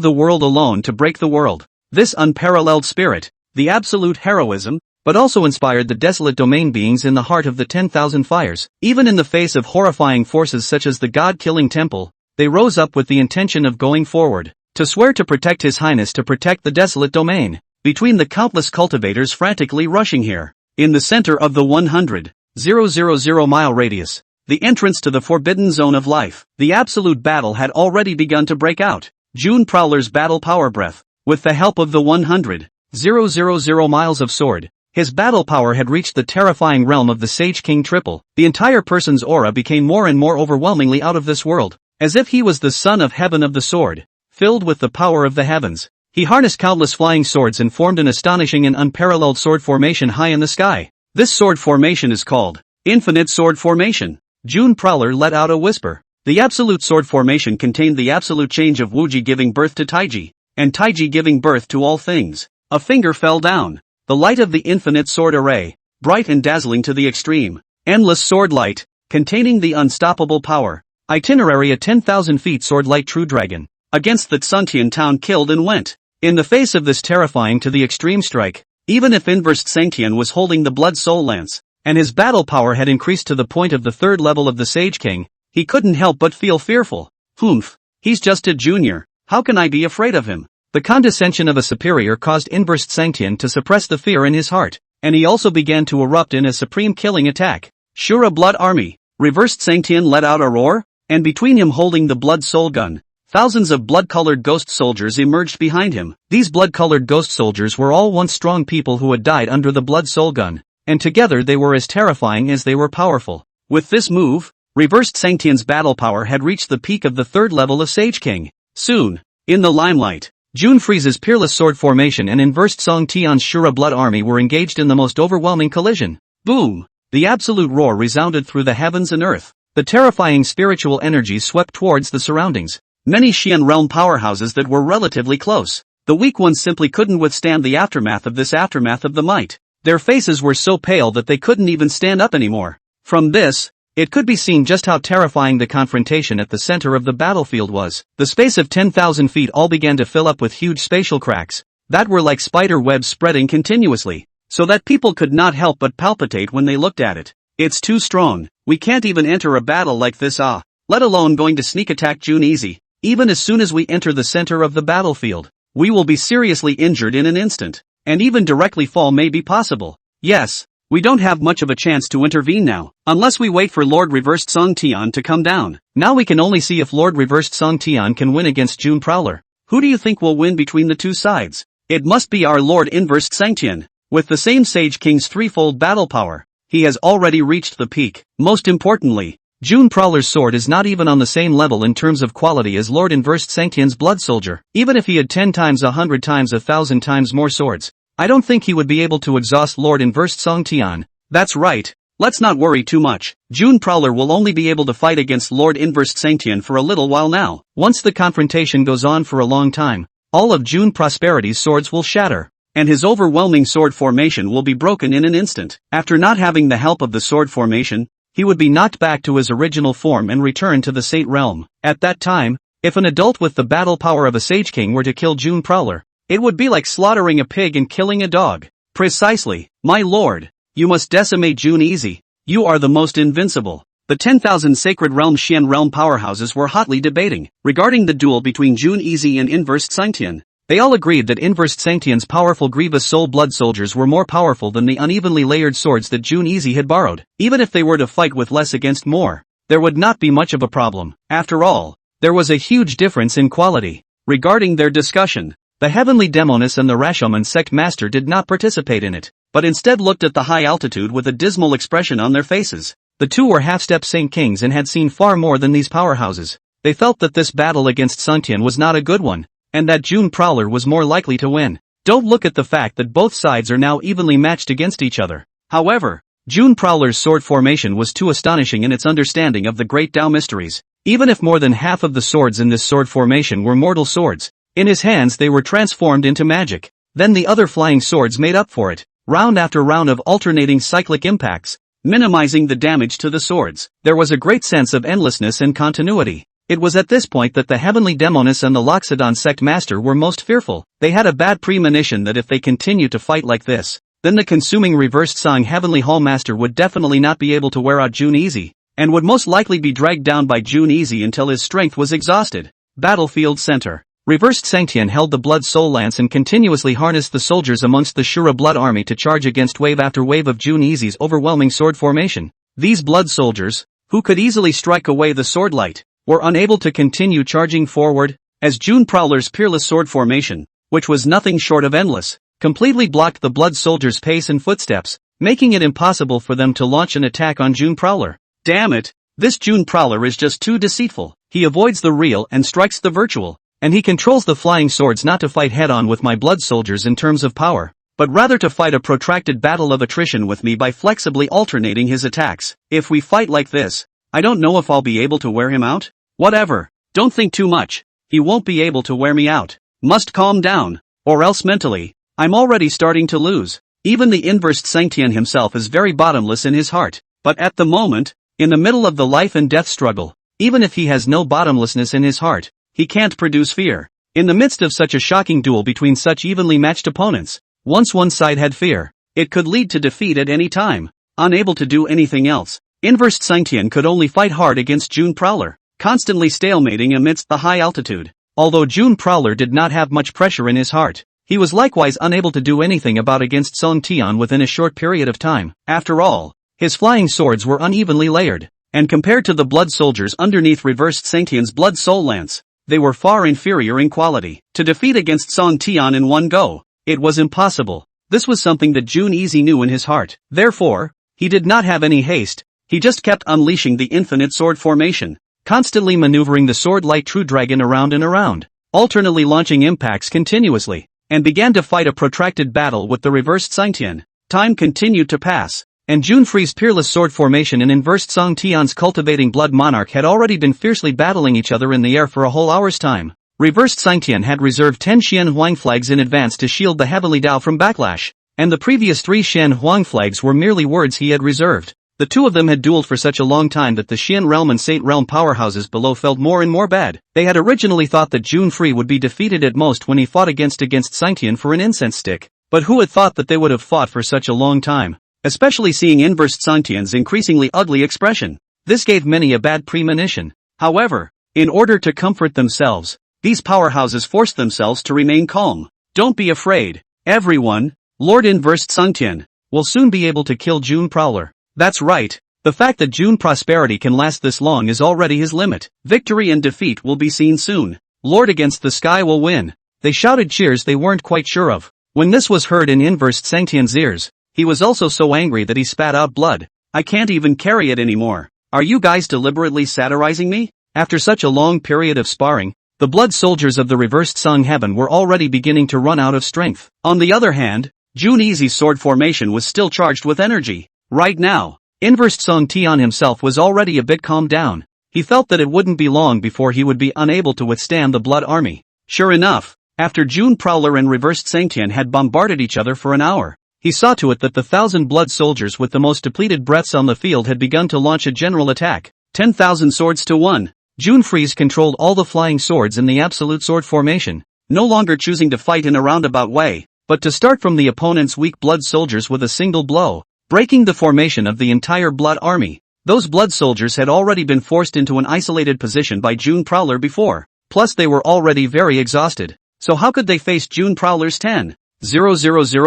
the world alone to break the world. This unparalleled spirit, the absolute heroism, but also inspired the desolate domain beings in the heart of the 10,000 fires. Even in the face of horrifying forces such as the god-killing temple, they rose up with the intention of going forward, to swear to protect His Highness, to protect the desolate domain. Between the countless cultivators frantically rushing here, in the center of the 100,000 mile radius, the entrance to the forbidden zone of life, the absolute battle had already begun to break out. June Prowler's battle power breath, with the help of the 100,000 miles of sword, his battle power had reached the terrifying realm of the Sage King Triple. The entire person's aura became more and more overwhelmingly out of this world, as if he was the son of heaven of the sword, filled with the power of the heavens. He harnessed countless flying swords and formed an astonishing and unparalleled sword formation high in the sky. This sword formation is called Infinite Sword Formation. June Prowler let out a whisper. The absolute sword formation contained the absolute change of Wuji giving birth to Taiji, and Taiji giving birth to all things. A finger fell down. The light of the infinite sword array, bright and dazzling to the extreme. Endless sword light, containing the unstoppable power. Itinerary a 10,000 feet sword light true dragon. Against the Xuntian town killed and went. In the face of this terrifying to the extreme strike, even if Inversed Sanctian was holding the Blood Soul Lance, and his battle power had increased to the point of the third level of the Sage King, he couldn't help but feel fearful. Humph, he's just a junior, how can I be afraid of him? The condescension of a superior caused Inversed Sanctian to suppress the fear in his heart, and he also began to erupt in a supreme killing attack. Shura Blood Army. Reversed Sanctian let out a roar, and between him holding the Blood Soul gun, thousands of blood-colored ghost soldiers emerged behind him. These blood-colored ghost soldiers were all once strong people who had died under the Blood Soul gun, and together they were as terrifying as they were powerful. With this move, Reversed Sanctian's battle power had reached the peak of the third level of Sage King. Soon, in the limelight, June Freeze's peerless sword formation and Inversed Sanctian's Shura Blood Army were engaged in the most overwhelming collision. Boom! The absolute roar resounded through the heavens and earth. The terrifying spiritual energies swept towards the surroundings. Many Xian realm powerhouses that were relatively close. The weak ones simply couldn't withstand the aftermath of this aftermath of the might. Their faces were so pale that they couldn't even stand up anymore. From this, it could be seen just how terrifying the confrontation at the center of the battlefield was. The space of 10,000 feet all began to fill up with huge spatial cracks that were like spider webs spreading continuously, so that people could not help but palpitate when they looked at it. It's too strong. We can't even enter a battle like this, let alone going to sneak attack June easy. Even as soon as we enter the center of the battlefield, we will be seriously injured in an instant, and even directly fall may be possible. Yes, we don't have much of a chance to intervene now, unless we wait for Lord Reversed Sanctian to come down. Now we can only see if Lord Reversed Sanctian can win against June Prowler. Who do you think will win between the two sides? It must be our Lord Inversed Sanctian. With the same Sage King's threefold battle power, he has already reached the peak. Most importantly, June Prowler's sword is not even on the same level in terms of quality as Lord Inversed Sanctian's Blood Soldier. Even if he had 10 times 100 times 1,000 times more swords, I don't think he would be able to exhaust Lord Inversed Sanctian. That's right. Let's not worry too much. June Prowler will only be able to fight against Lord Inversed Sanctian for a little while now. Once the confrontation goes on for a long time, all of June Prosperity's swords will shatter, and his overwhelming sword formation will be broken in an instant. After not having the help of the sword formation, he would be knocked back to his original form and return to the Saint realm. At that time, if an adult with the battle power of a Sage King were to kill June Prowler, it would be like slaughtering a pig and killing a dog. Precisely, my lord. You must decimate June easy. You are the most invincible. The 10,000 Sacred Realm Xian realm powerhouses were hotly debating regarding the duel between June Easy and Inversed Sanctian. They all agreed that Inversed Sanctian's powerful Grievous Soul Blood Soldiers were more powerful than the unevenly layered swords that June Easy had borrowed. Even if they were to fight with less against more, there would not be much of a problem. After all, there was a huge difference in quality. Regarding their discussion, the heavenly demoness and the Rashomon sect master did not participate in it, but instead looked at the high altitude with a dismal expression on their faces. The two were half-step Saint Kings and had seen far more than these powerhouses. They felt that this battle against Sungtian was not a good one, and that June Prowler was more likely to win. Don't look at the fact that both sides are now evenly matched against each other. However, June Prowler's sword formation was too astonishing in its understanding of the great Tao mysteries. Even if more than half of the swords in this sword formation were mortal swords, in his hands they were transformed into magic. Then the other flying swords made up for it, round after round of alternating cyclic impacts, minimizing the damage to the swords. There was a great sense of endlessness and continuity. It was at this point that the heavenly demoness and the Loxodon sect master were most fearful. They had a bad premonition that if they continued to fight like this, then the consuming reversed song heavenly hall master would definitely not be able to wear out June Easy, and would most likely be dragged down by June Easy until his strength was exhausted. Battlefield Center. Reversed Sangtian held the Blood Soul Lance and continuously harnessed the soldiers amongst the Shura Blood Army to charge against wave after wave of June Easy's overwhelming sword formation. These blood soldiers, who could easily strike away the sword light, were unable to continue charging forward, as June Prowler's peerless sword formation, which was nothing short of endless, completely blocked the blood soldiers' pace and footsteps, making it impossible for them to launch an attack on June Prowler. Damn it, this June Prowler is just too deceitful. He avoids the real and strikes the virtual, and he controls the flying swords not to fight head-on with my blood soldiers in terms of power, but rather to fight a protracted battle of attrition with me by flexibly alternating his attacks. If we fight like this, I don't know if I'll be able to wear him out. Whatever, don't think too much, he won't be able to wear me out. Must calm down, or else mentally, I'm already starting to lose. Even the inversed Sangtian himself is very bottomless in his heart, but at the moment, in the middle of the life and death struggle, even if he has no bottomlessness in his heart, he can't produce fear. In the midst of such a shocking duel between such evenly matched opponents, once one side had fear, it could lead to defeat at any time. Unable to do anything else, inversed Sangtian could only fight hard against June Prowler, constantly stalemating amidst the high altitude. Although June Prowler did not have much pressure in his heart, he was likewise unable to do anything about against Song Tian within a short period of time. After all, his flying swords were unevenly layered, and compared to the blood soldiers underneath reversed Sangtian's blood soul lance, they were far inferior in quality. To defeat against Song Tian in one go, it was impossible. This was something that June Easy knew in his heart. Therefore, he did not have any haste, he just kept unleashing the infinite sword formation, constantly maneuvering the sword-light true dragon around and around, alternately launching impacts continuously, and began to fight a protracted battle with the reversed Sangtian. Time continued to pass, and Junfrei's peerless sword formation and inversed Song Tian's cultivating blood monarch had already been fiercely battling each other in the air for a whole hour's time. Reversed Sangtian had reserved 10 Xian Huang flags in advance to shield the heavenly Dao from backlash, and the previous 3 Xian Huang flags were merely words he had reserved. The two of them had dueled for such a long time that the Xian Realm and Saint Realm powerhouses below felt more and more bad. They had originally thought that Junfrei would be defeated at most when he fought against Sangtian for an incense stick, but who had thought that they would have fought for such a long time? Especially seeing inversed Sangtian's increasingly ugly expression. This gave many a bad premonition. However, in order to comfort themselves, these powerhouses forced themselves to remain calm. Don't be afraid, everyone, Lord Inversed Sangtian will soon be able to kill June Prowler. That's right, the fact that June prosperity can last this long is already his limit. Victory and defeat will be seen soon. Lord Against the Sky will win. They shouted cheers they weren't quite sure of. When this was heard in Inversed Sangtian's ears, he was also so angry that he spat out blood. I can't even carry it anymore. Are you guys deliberately satirizing me? After such a long period of sparring, the blood soldiers of the reversed Song Heaven were already beginning to run out of strength. On the other hand, June Easy's sword formation was still charged with energy. Right now, inversed Song Tian himself was already a bit calmed down. He felt that it wouldn't be long before he would be unable to withstand the blood army. Sure enough, after June Prowler and reversed Sangtian had bombarded each other for an hour, he saw to it that the 1,000 blood soldiers with the most depleted breaths on the field had begun to launch a general attack. 10,000 swords to 1. Junfrei's controlled all the flying swords in the absolute sword formation, no longer choosing to fight in a roundabout way, but to start from the opponent's weak blood soldiers with a single blow, breaking the formation of the entire blood army. Those blood soldiers had already been forced into an isolated position by June Prowler before, plus they were already very exhausted, so how could they face June Prowler's 10,000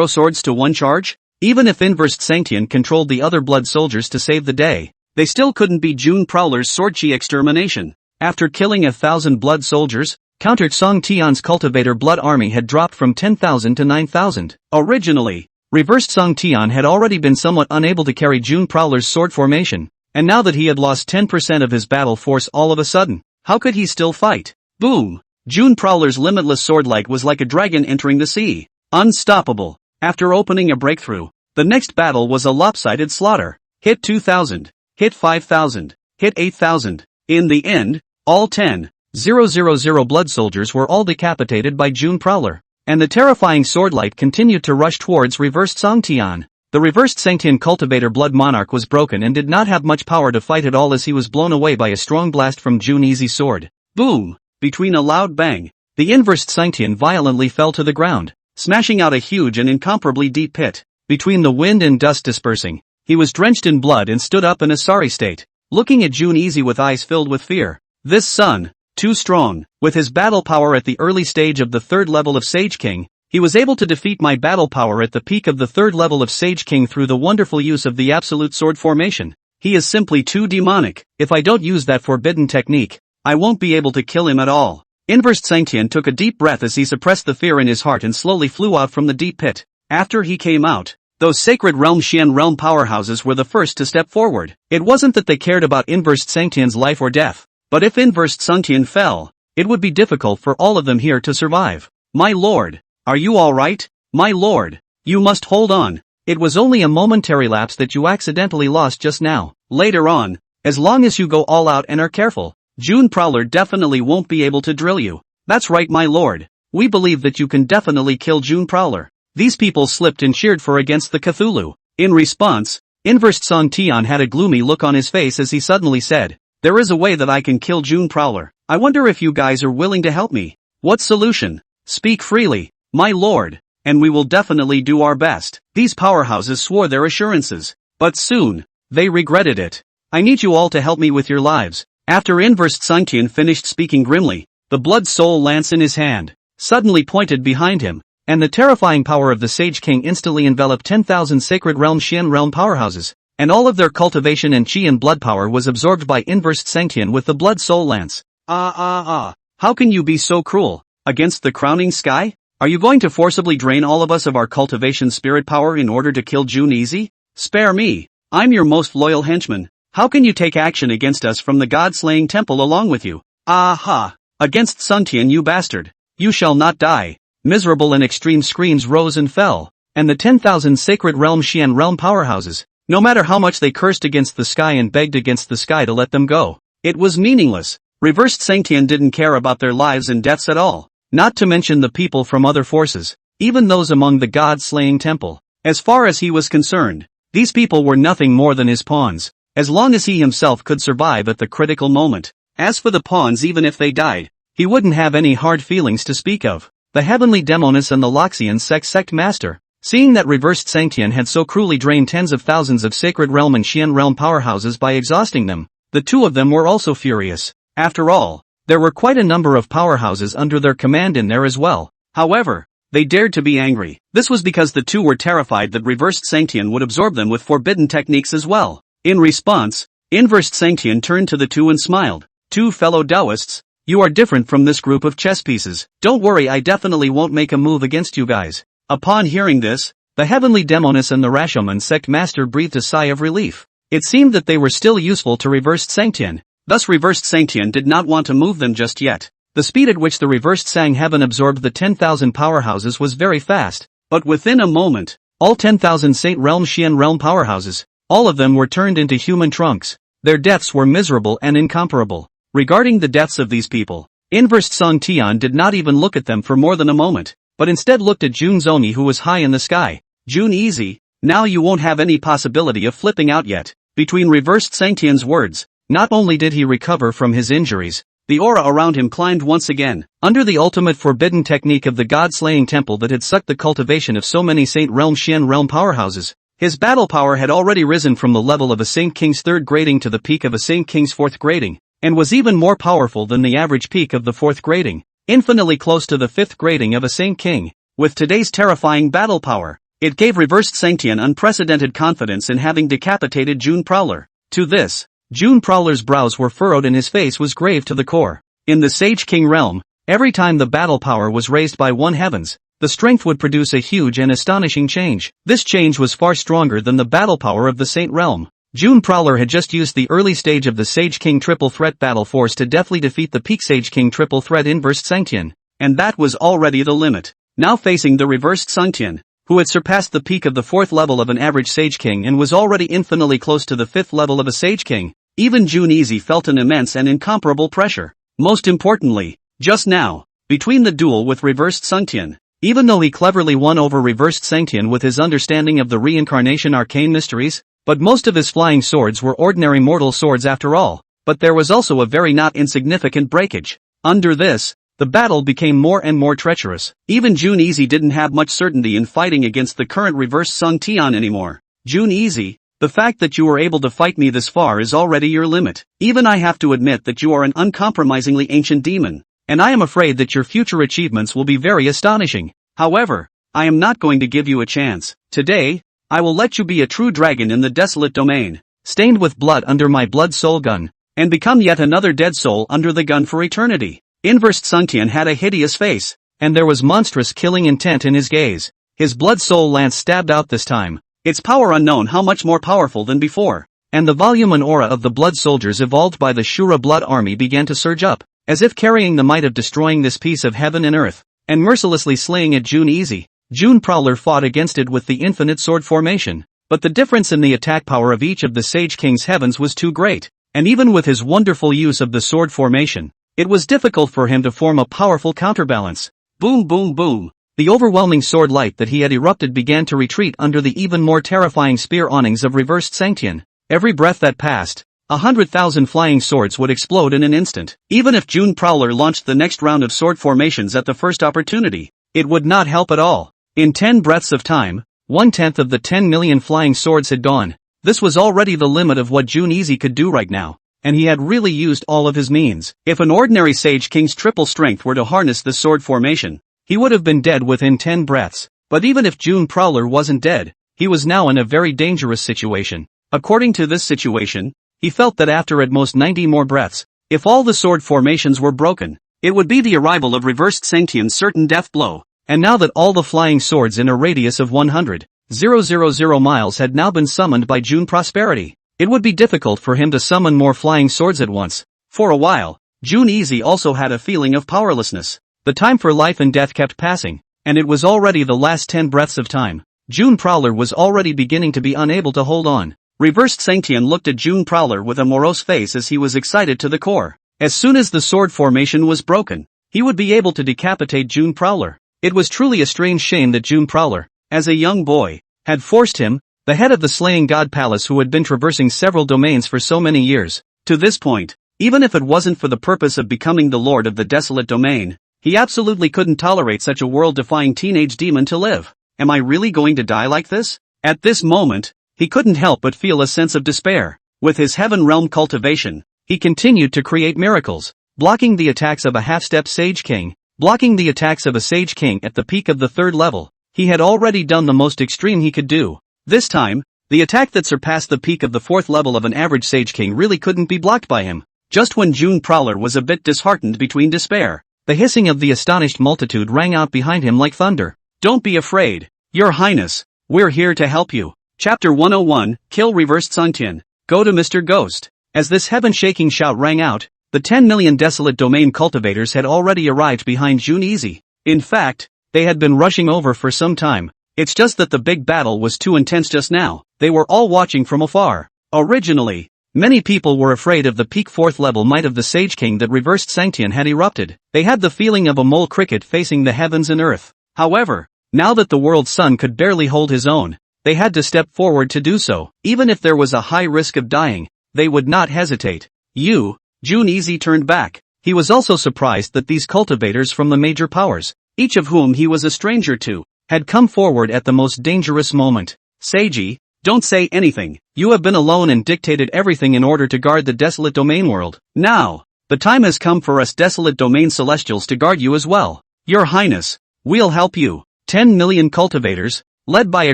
swords to 1 charge? Even if inversed Sangtian controlled the other blood soldiers to save the day, they still couldn't beat June Prowler's sword chi extermination. After killing 1,000 blood soldiers, Counter Song Tian's cultivator blood army had dropped from 10,000 to 9,000. Originally, reversed Song Tian had already been somewhat unable to carry June Prowler's sword formation, and now that he had lost 10% of his battle force all of a sudden, how could he still fight? Boom! June Prowler's limitless sword light was like a dragon entering the sea. Unstoppable. After opening a breakthrough, the next battle was a lopsided slaughter. Hit 2,000. Hit 5,000. Hit 8,000. In the end, all 10,000 blood soldiers were all decapitated by June Prowler, and the terrifying swordlight continued to rush towards reversed Song Tian. The reversed Sangtian cultivator blood monarch was broken and did not have much power to fight at all as he was blown away by a strong blast from June Easy's sword. Boom! Between a loud bang, the inversed Sangtian violently fell to the ground, smashing out a huge and incomparably deep pit. Between the wind and dust dispersing, he was drenched in blood and stood up in a sorry state, looking at June Easy with eyes filled with fear. This son, too strong. With his battle power at the early stage of the 3rd level of Sage King, he was able to defeat my battle power at the peak of the 3rd level of Sage King through the wonderful use of the absolute sword formation. He is simply too demonic. If I don't use that forbidden technique, I won't be able to kill him at all. Inversed Sangtian took a deep breath as he suppressed the fear in his heart and slowly flew out from the deep pit. After he came out, those Sacred Realm Xian Realm powerhouses were the first to step forward. It wasn't that they cared about Inversed Sangtian's life or death, but if Inversed Sangtian fell, it would be difficult for all of them here to survive. My lord, are you alright? My lord, you must hold on. It was only a momentary lapse that you accidentally lost just now. Later on, as long as you go all out and are careful, June Prowler definitely won't be able to drill you. That's right, my lord. We believe that you can definitely kill June Prowler. These people slipped and cheered for against the Cthulhu. In response, Inversed Song Tian had a gloomy look on his face as he suddenly said, "There is a way that I can kill June Prowler. I wonder if you guys are willing to help me. What solution? Speak freely, my lord, and we will definitely do our best." These powerhouses swore their assurances, but soon, they regretted it. "I need you all to help me with your lives." After Inversed Sangtian finished speaking grimly, the blood soul lance in his hand suddenly pointed behind him, and the terrifying power of the Sage King instantly enveloped 10,000 Sacred Realm Xian Realm powerhouses, and all of their cultivation and chi and blood power was absorbed by Inversed Sangtian with the blood soul lance. How can you be so cruel? Against the crowning sky? Are you going to forcibly drain all of us of our cultivation spirit power in order to kill June Easy? Spare me. I'm your most loyal henchman. How can you take action against us from the god-slaying temple along with you? Against Sungtian, you bastard. You shall not die. Miserable and extreme screams rose and fell, and the 10,000 Sacred Realm Xian Realm powerhouses, no matter how much they cursed against the sky and begged against the sky to let them go, it was meaningless. Reversed Sangtian didn't care about their lives and deaths at all, not to mention the people from other forces, even those among the god-slaying temple. As far as he was concerned, these people were nothing more than his pawns, as long as he himself could survive at the critical moment. As for the pawns, even if they died, he wouldn't have any hard feelings to speak of. The Heavenly Demoness and the Loxian sect master, seeing that Reversed Sangtian had so cruelly drained tens of thousands of Sacred Realm and Xian Realm powerhouses by exhausting them, the two of them were also furious. After all, there were quite a number of powerhouses under their command in there as well. However, they dared to be angry. This was because the two were terrified that Reversed Sangtian would absorb them with forbidden techniques as well. In response, Inversed Sangtian turned to the two and smiled. "Two fellow Taoists, you are different from this group of chess pieces. Don't worry, I definitely won't make a move against you guys." Upon hearing this, the Heavenly Demoness and the Rashomon sect master breathed a sigh of relief. It seemed that they were still useful to Reversed Sangtian. Thus Reversed Sangtian did not want to move them just yet. The speed at which the Reversed Sang Heaven absorbed the 10,000 powerhouses was very fast, but within a moment, all 10,000 Saint Realm Xian Realm powerhouses, all of them were turned into human trunks. Their deaths were miserable and incomparable. Regarding the deaths of these people, Inversed Song Tian did not even look at them for more than a moment, but instead looked at June Zoni, who was high in the sky. "June Easy, now you won't have any possibility of flipping out yet." Between Reversed Sangtian's words, not only did he recover from his injuries, the aura around him climbed once again. Under the ultimate forbidden technique of the god-slaying temple that had sucked the cultivation of so many Saint Realm Xian Realm powerhouses, his battle power had already risen from the level of a Saint King's 3rd grading to the peak of a Saint King's 4th grading, and was even more powerful than the average peak of the 4th grading, infinitely close to the 5th grading of a Saint King. With today's terrifying battle power, it gave Reversed Sangtian unprecedented confidence in having decapitated June Prowler. To this, June Prowler's brows were furrowed and his face was grave to the core. In the Sage King realm, every time the battle power was raised by one heavens, the strength would produce a huge and astonishing change. This change was far stronger than the battle power of the Saint realm. June Prowler had just used the early stage of the Sage King Triple Threat battle force to deftly defeat the peak Sage King Triple Threat Inversed Sangtian, and that was already the limit. Now facing the reversed Sangtian, who had surpassed the peak of the 4th level of an average Sage King and was already infinitely close to the 5th level of a Sage King, even June Easy felt an immense and incomparable pressure. Most importantly, just now, between the duel with reversed Sangtian, even though he cleverly won over reversed Sangtian with his understanding of the reincarnation arcane mysteries, but most of his flying swords were ordinary mortal swords after all, but there was also a very not insignificant breakage. Under this, the battle became more and more treacherous. Even June Easy didn't have much certainty in fighting against the current reversed Sung Tian anymore. June Easy, the fact that you were able to fight me this far is already your limit. Even I have to admit that you are an uncompromisingly ancient demon, and I am afraid that your future achievements will be very astonishing. However, I am not going to give you a chance. Today, I will let you be a true dragon in the desolate domain, stained with blood under my blood soul gun, and become yet another dead soul under the gun for eternity. Inversed Sungtian had a hideous face, and there was monstrous killing intent in his gaze. His blood soul lance stabbed out this time, its power unknown how much more powerful than before, and the volume and aura of the blood soldiers evolved by the Shura blood army began to surge up, as if carrying the might of destroying this piece of heaven and earth, and mercilessly slaying it. June Easy. June Prowler fought against it with the infinite sword formation, but the difference in the attack power of each of the Sage King's heavens was too great, and even with his wonderful use of the sword formation, it was difficult for him to form a powerful counterbalance. Boom boom boom. The overwhelming sword light that he had erupted began to retreat under the even more terrifying spear awnings of reversed Sangtian. Every breath that passed, 100,000 flying swords would explode in an instant. Even if June Prowler launched the next round of sword formations at the first opportunity, it would not help at all. In 10 breaths of time, 1/10 of the 10 million flying swords had gone. This was already the limit of what June Easy could do right now, and he had really used all of his means. If an ordinary Sage King's triple strength were to harness the sword formation, he would have been dead within 10 breaths. But even if June Prowler wasn't dead, he was now in a very dangerous situation. According to this situation, he felt that after at most 90 more breaths, if all the sword formations were broken, it would be the arrival of reversed Sangtian's certain death blow. And now that all the flying swords in a radius of 100,000 miles had now been summoned by June Prosperity, it would be difficult for him to summon more flying swords at once. For a while, June Easy also had a feeling of powerlessness. The time for life and death kept passing, and it was already the last 10 breaths of time. June Prowler was already beginning to be unable to hold on. Reversed Sangtian looked at June Prowler with a morose face as he was excited to the core. As soon as the sword formation was broken, he would be able to decapitate June Prowler. It was truly a strange shame that June Prowler, as a young boy, had forced him, the head of the Slaying God Palace who had been traversing several domains for so many years, to this point. Even if it wasn't for the purpose of becoming the lord of the desolate domain, he absolutely couldn't tolerate such a world-defying teenage demon to live. Am I really going to die like this? At this moment, he couldn't help but feel a sense of despair. With his heaven realm cultivation, he continued to create miracles, blocking the attacks of a half-step Sage King, blocking the attacks of a Sage King at the peak of the 3rd level. He had already done the most extreme he could do. This time, the attack that surpassed the peak of the 4th level of an average Sage King really couldn't be blocked by him. Just when June Prowler was a bit disheartened between despair, the hissing of the astonished multitude rang out behind him like thunder. Don't be afraid, Your Highness, we're here to help you. Chapter 101, Kill Reversed Sungtian. Go to Mr. Ghost. As this heaven-shaking shout rang out, the 10 million desolate domain cultivators had already arrived behind June Easy. In fact, they had been rushing over for some time. It's just that the big battle was too intense just now. They were all watching from afar. Originally, many people were afraid of the peak 4th level might of the Sage King that reversed Sangtian had erupted. They had the feeling of a mole cricket facing the heavens and earth. However, now that the world's sun could barely hold his own, they had to step forward to do so. Even if there was a high risk of dying, they would not hesitate. June Easy turned back. He was also surprised that these cultivators from the major powers, each of whom he was a stranger to, had come forward at the most dangerous moment. Seiji, don't say anything. You have been alone and dictated everything in order to guard the desolate domain world. Now, the time has come for us desolate domain celestials to guard you as well. Your Highness, we'll help you. 10 million cultivators, led by a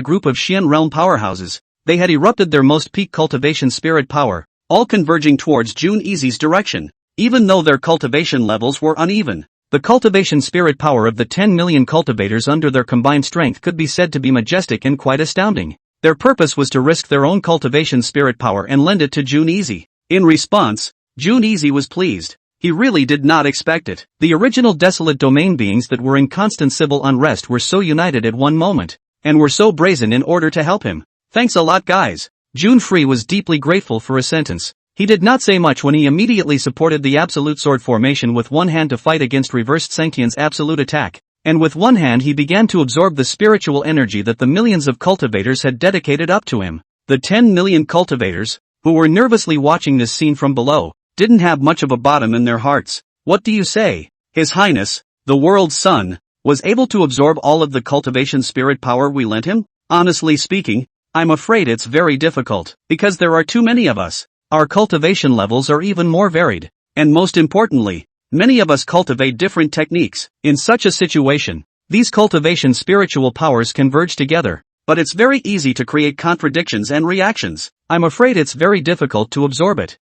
group of Xian realm powerhouses, They had erupted their most peak cultivation spirit power, all converging towards June Easy's direction. Even though their cultivation levels were uneven, the cultivation spirit power of the 10 million cultivators under their combined strength could be said to be majestic and quite astounding. Their purpose was to risk their own cultivation spirit power and lend it to June Easy. In response, June Easy was pleased. He really did not expect it. The original desolate domain beings that were in constant civil unrest were so united at one moment, and were so brazen in order to help him. Thanks a lot, guys. June Free was deeply grateful for a sentence. He did not say much when he immediately supported the Absolute Sword formation with one hand to fight against reversed Sanctian's absolute attack, and with one hand he began to absorb the spiritual energy that the millions of cultivators had dedicated up to him. The 10 million cultivators, who were nervously watching this scene from below, didn't have much of a bottom in their hearts. What do you say? His Highness, the world's son, was able to absorb all of the cultivation spirit power we lent him? Honestly speaking, I'm afraid it's very difficult, because there are too many of us. Our cultivation levels are even more varied, and most importantly, many of us cultivate different techniques. In such a situation, these cultivation spiritual powers converge together, but it's very easy to create contradictions and reactions. I'm afraid it's very difficult to absorb it.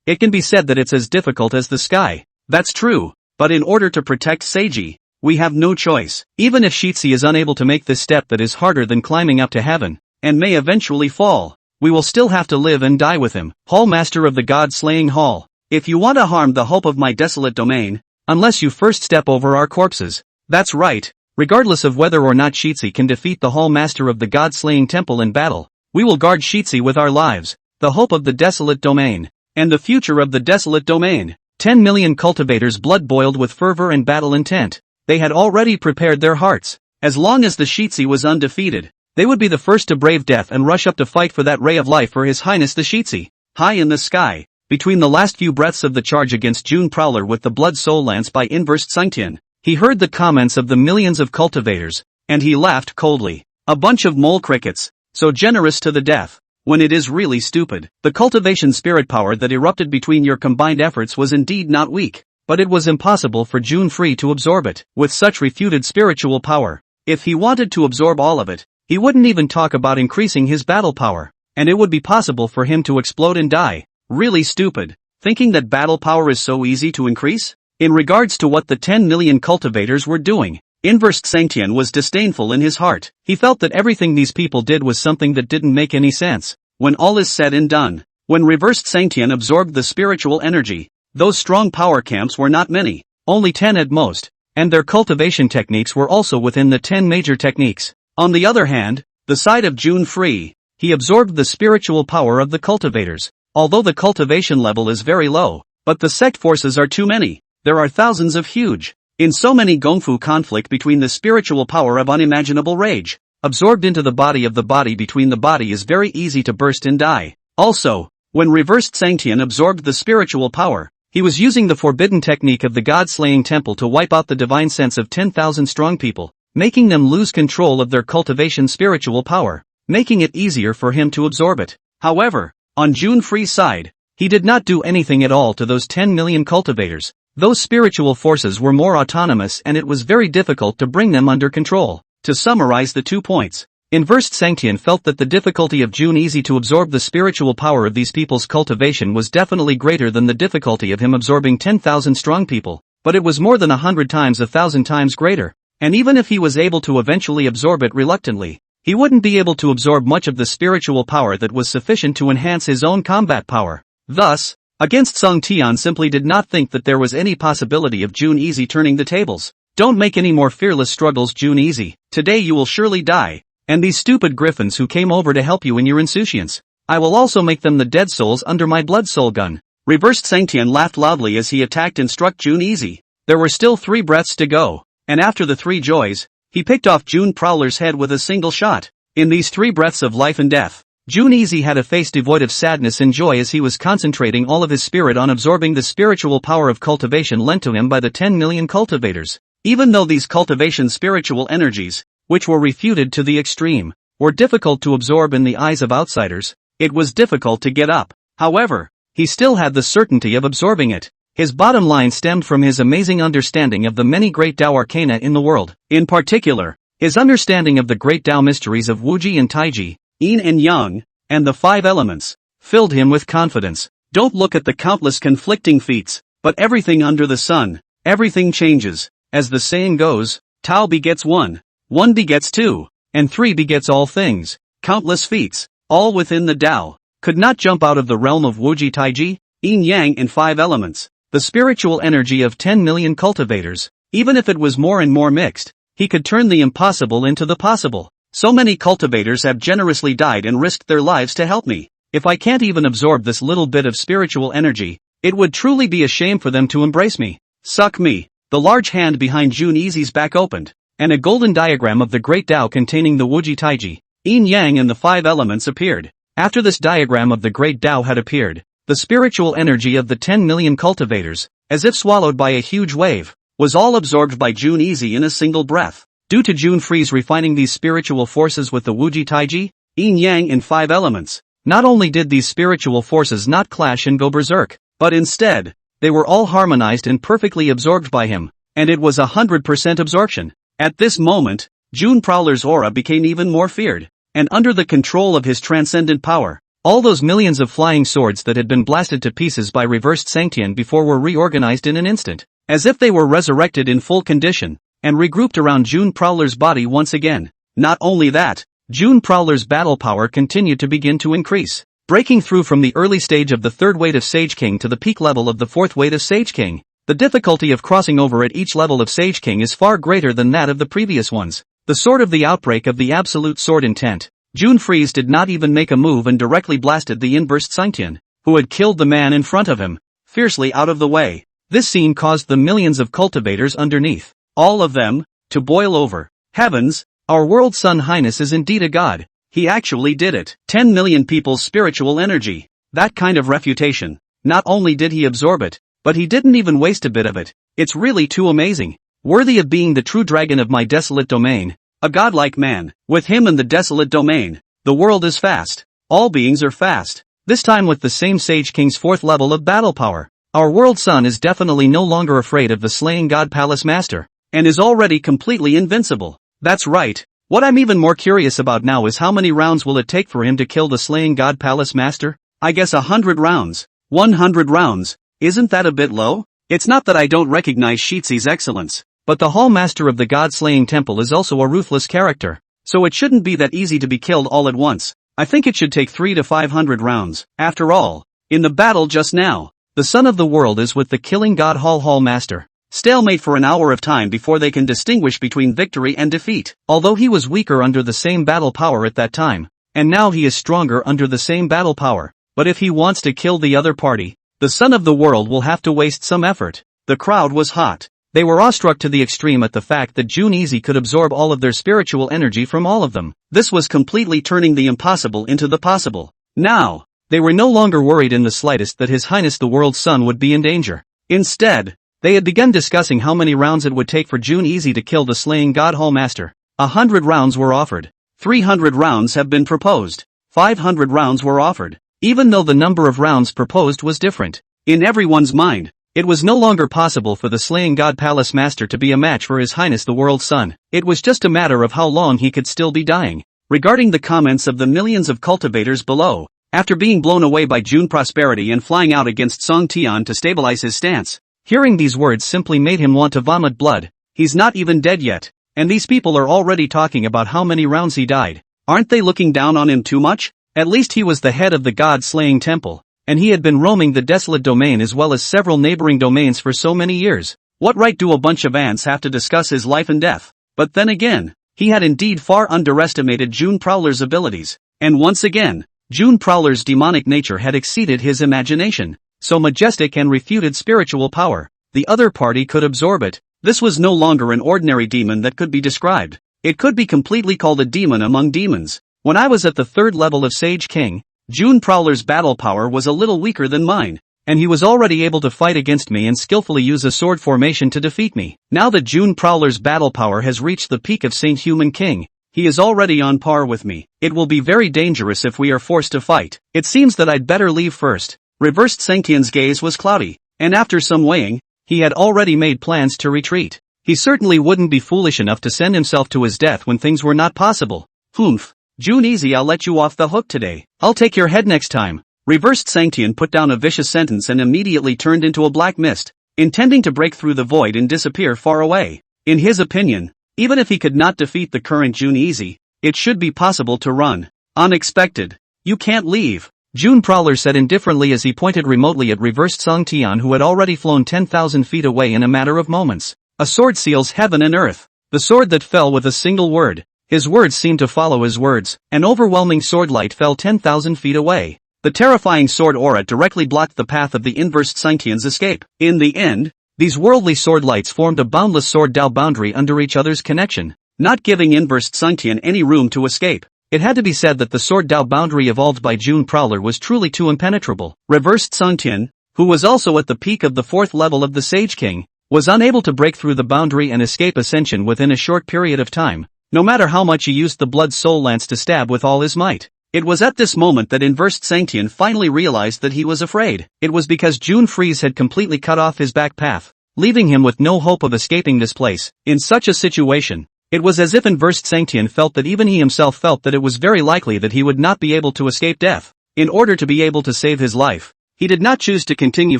It can be said that it's as difficult as the sky. That's true, but in order to protect Seiji, we have no choice. Even if Shitsi is unable to make this step that is harder than climbing up to heaven, and may eventually fall, we will still have to live and die with him. Hall Master of the God-slaying Hall. If you want to harm the hope of my desolate domain, unless you first step over our corpses. That's right, regardless of whether or not Shitsi can defeat the Hall Master of the God-slaying temple in battle, we will guard Shitsi with our lives, the hope of the desolate domain, and the future of the desolate domain. 10 million cultivators blood boiled with fervor and battle intent. They had already prepared their hearts. As long as the Shitsi was undefeated, they would be the first to brave death and rush up to fight for that ray of life for His Highness the Shitsi. High in the sky, between the last few breaths of the charge against June Prowler with the Blood Soul Lance by Inversed Sanctian, he heard the comments of the millions of cultivators, and he laughed coldly. A bunch of mole crickets, so generous to the death, when it is really stupid. The cultivation spirit power that erupted between your combined efforts was indeed not weak, but it was impossible for June Free to absorb it. With such refuted spiritual power, if he wanted to absorb all of it, he wouldn't even talk about increasing his battle power, and it would be possible for him to explode and die. Really stupid, thinking that battle power is so easy to increase? In regards to what the 10 million cultivators were doing, Inversed Sanctian was disdainful in his heart. He felt that everything these people did was something that didn't make any sense. When all is said and done, when Reversed Sanctian absorbed the spiritual energy, those strong power camps were not many, only 10 at most, and their cultivation techniques were also within the 10 major techniques. On the other hand, the side of June Free, he absorbed the spiritual power of the cultivators. Although the cultivation level is very low, but the sect forces are too many. There are thousands of huge. In so many Gongfu conflict between the spiritual power of unimaginable rage, absorbed into the body between the body is very easy to burst and die. Also, when Reversed Sanctian absorbed the spiritual power, he was using the forbidden technique of the God-slaying temple to wipe out the divine sense of 10,000 strong people, making them lose control of their cultivation spiritual power, making it easier for him to absorb it. However, on June Free's side, he did not do anything at all to those 10 million cultivators. Those spiritual forces were more autonomous and it was very difficult to bring them under control. To summarize the 2 points, Inversed Sanctian felt that the difficulty of June Easy to absorb the spiritual power of these people's cultivation was definitely greater than the difficulty of him absorbing 10,000 strong people, but it was more than 100 times 1,000 times greater. And even if he was able to eventually absorb it reluctantly, he wouldn't be able to absorb much of the spiritual power that was sufficient to enhance his own combat power. Thus, against Sung Tian simply did not think that there was any possibility of June Easy turning the tables. Don't make any more fearless struggles, June Easy. Today you will surely die. And these stupid griffins who came over to help you in your insouciance, I will also make them the dead souls under my blood soul gun. Reversed Sanctian laughed loudly as he attacked and struck June Easy. There were still 3 breaths to go. And after the 3 joys, he picked off June Prowler's head with a single shot. In these 3 breaths of life and death, June Easy had a face devoid of sadness and joy as he was concentrating all of his spirit on absorbing the spiritual power of cultivation lent to him by the 10 million cultivators. Even though these cultivation spiritual energies, which were refuted to the extreme, were difficult to absorb in the eyes of outsiders, it was difficult to get up. However, he still had the certainty of absorbing it. His bottom line stemmed from his amazing understanding of the many great Tao arcana in the world. In particular, his understanding of the great Tao mysteries of Wuji and Taiji, yin and yang, and the 5 elements, filled him with confidence. Don't look at the countless conflicting feats, but everything under the sun, everything changes. As the saying goes, Tao begets 1, 1 begets 2, and 3 begets all things. Countless feats, all within the Tao, could not jump out of the realm of Wuji Taiji, yin yang and 5 elements, the spiritual energy of 10 million cultivators. Even if it was more and more mixed, he could turn the impossible into the possible. So many cultivators have generously died and risked their lives to help me. If I can't even absorb this little bit of spiritual energy, it would truly be a shame for them to embrace me. Suck me. The large hand behind Jun Easy's back opened, and a golden diagram of the great Tao containing the Wuji Taiji, yin yang and the 5 elements appeared. After this diagram of the great Tao had appeared, the spiritual energy of the 10 million cultivators, as if swallowed by a huge wave, was all absorbed by Jun Easy in a single breath. Due to Jun Freeze refining these spiritual forces with the Wuji Taiji, yin yang and 5 elements, not only did these spiritual forces not clash and go berserk, but instead, they were all harmonized and perfectly absorbed by him, and it was 100% absorption. At this moment, June Prowler's aura became even more feared, and under the control of his transcendent power, all those millions of flying swords that had been blasted to pieces by reversed Sanctian before were reorganized in an instant, as if they were resurrected in full condition, and regrouped around June Prowler's body once again. Not only that, June Prowler's battle power continued to begin to increase, breaking through from the early stage of the 3rd weight of Sage King to the peak level of the 4th weight of Sage King. The difficulty of crossing over at each level of Sage King is far greater than that of the previous ones. The sword of the outbreak of the absolute sword intent. June Freeze did not even make a move and directly blasted the inburst Sanctian, who had killed the man in front of him, fiercely out of the way. This scene caused the millions of cultivators underneath, all of them, to boil over. Heavens, our world's Sun Highness is indeed a god. He actually did it. 10 million people's spiritual energy. That kind of refutation. Not only did he absorb it, but he didn't even waste a bit of it. It's really too amazing. Worthy of being the true dragon of my desolate domain. A godlike man. With him in the desolate domain, the world is fast. All beings are fast. This time with the same Sage King's 4th level of battle power. Our world sun is definitely no longer afraid of the slaying god Palace Master, and is already completely invincible. That's right. What I'm even more curious about now is how many rounds will it take for him to kill the slaying god Palace Master? I guess 100 rounds. 100 rounds. Isn't that a bit low? It's not that I don't recognize Shiitzi's excellence, but the Hall Master of the God-slaying temple is also a ruthless character, so it shouldn't be that easy to be killed all at once. I think it should take 300 to 500 rounds. After all, in the battle just now, the son of the world is with the killing god Hall Master. Stalemate for an hour of time before they can distinguish between victory and defeat. Although he was weaker under the same battle power at that time, and now he is stronger under the same battle power. But if he wants to kill the other party, the son of the world will have to waste some effort. The crowd was hot. They were awestruck to the extreme at the fact that Jun Easy could absorb all of their spiritual energy from all of them. This was completely turning the impossible into the possible. Now, they were no longer worried in the slightest that His Highness the World's Son would be in danger. Instead, they had begun discussing how many rounds it would take for Jun Easy to kill the slaying god Hall Master. 100 rounds were offered. 300 rounds have been proposed. 500 rounds were offered. Even though the number of rounds proposed was different, in everyone's mind, it was no longer possible for the slaying god Palace Master to be a match for His Highness the World's Son. It was just a matter of how long he could still be dying. Regarding the comments of the millions of cultivators below, after being blown away by June Prosperity and flying out against Song Tian to stabilize his stance, hearing these words simply made him want to vomit blood. He's not even dead yet, and these people are already talking about how many rounds he died. Aren't they looking down on him too much? At least he was the head of the god-slaying temple, and he had been roaming the desolate domain as well as several neighboring domains for so many years. What right do a bunch of ants have to discuss his life and death? But then again, he had indeed far underestimated June Prowler's abilities, and once again, June Prowler's demonic nature had exceeded his imagination. So majestic and refuted spiritual power, the other party could absorb it. This was no longer an ordinary demon that could be described. It could be completely called a demon among demons. When I was at the 3rd level of Sage King, June Prowler's battle power was a little weaker than mine, and he was already able to fight against me and skillfully use a sword formation to defeat me. Now that June Prowler's battle power has reached the peak of Saint Human King, he is already on par with me. It will be very dangerous if we are forced to fight. It seems that I'd better leave first. Reversed Sanctian's gaze was cloudy, and after some weighing, he had already made plans to retreat. He certainly wouldn't be foolish enough to send himself to his death when things were not possible. Humph. Jun Easy, I'll let you off the hook today. I'll take your head next time. Reversed Sanctian put down a vicious sentence and immediately turned into a black mist, intending to break through the void and disappear far away. In his opinion, even if he could not defeat the current Jun Easy, it should be possible to run. Unexpected. You can't leave. June Prowler said indifferently as he pointed remotely at reversed Song Tian, who had already flown 10,000 feet away in a matter of moments. A sword seals heaven and earth. The sword that fell with a single word. His words seemed to follow his words. An overwhelming sword light fell 10,000 feet away. The terrifying sword aura directly blocked the path of the inversed Sanctian's escape. In the end, these worldly sword lights formed a boundless sword Dao boundary under each other's connection, not giving inversed Sanctian any room to escape. It had to be said that the sword Dao boundary evolved by June Prowler was truly too impenetrable. Reversed Sanctian, who was also at the peak of the 4th level of the Sage King, was unable to break through the boundary and escape ascension within a short period of time, no matter how much he used the blood soul lance to stab with all his might. It was at this moment that inversed Sanctian finally realized that he was afraid. It was because June Freeze had completely cut off his back path, leaving him with no hope of escaping this place. In such a situation, it was as if inversed Sanctian felt that even he himself felt that it was very likely that he would not be able to escape death. In order to be able to save his life, he did not choose to continue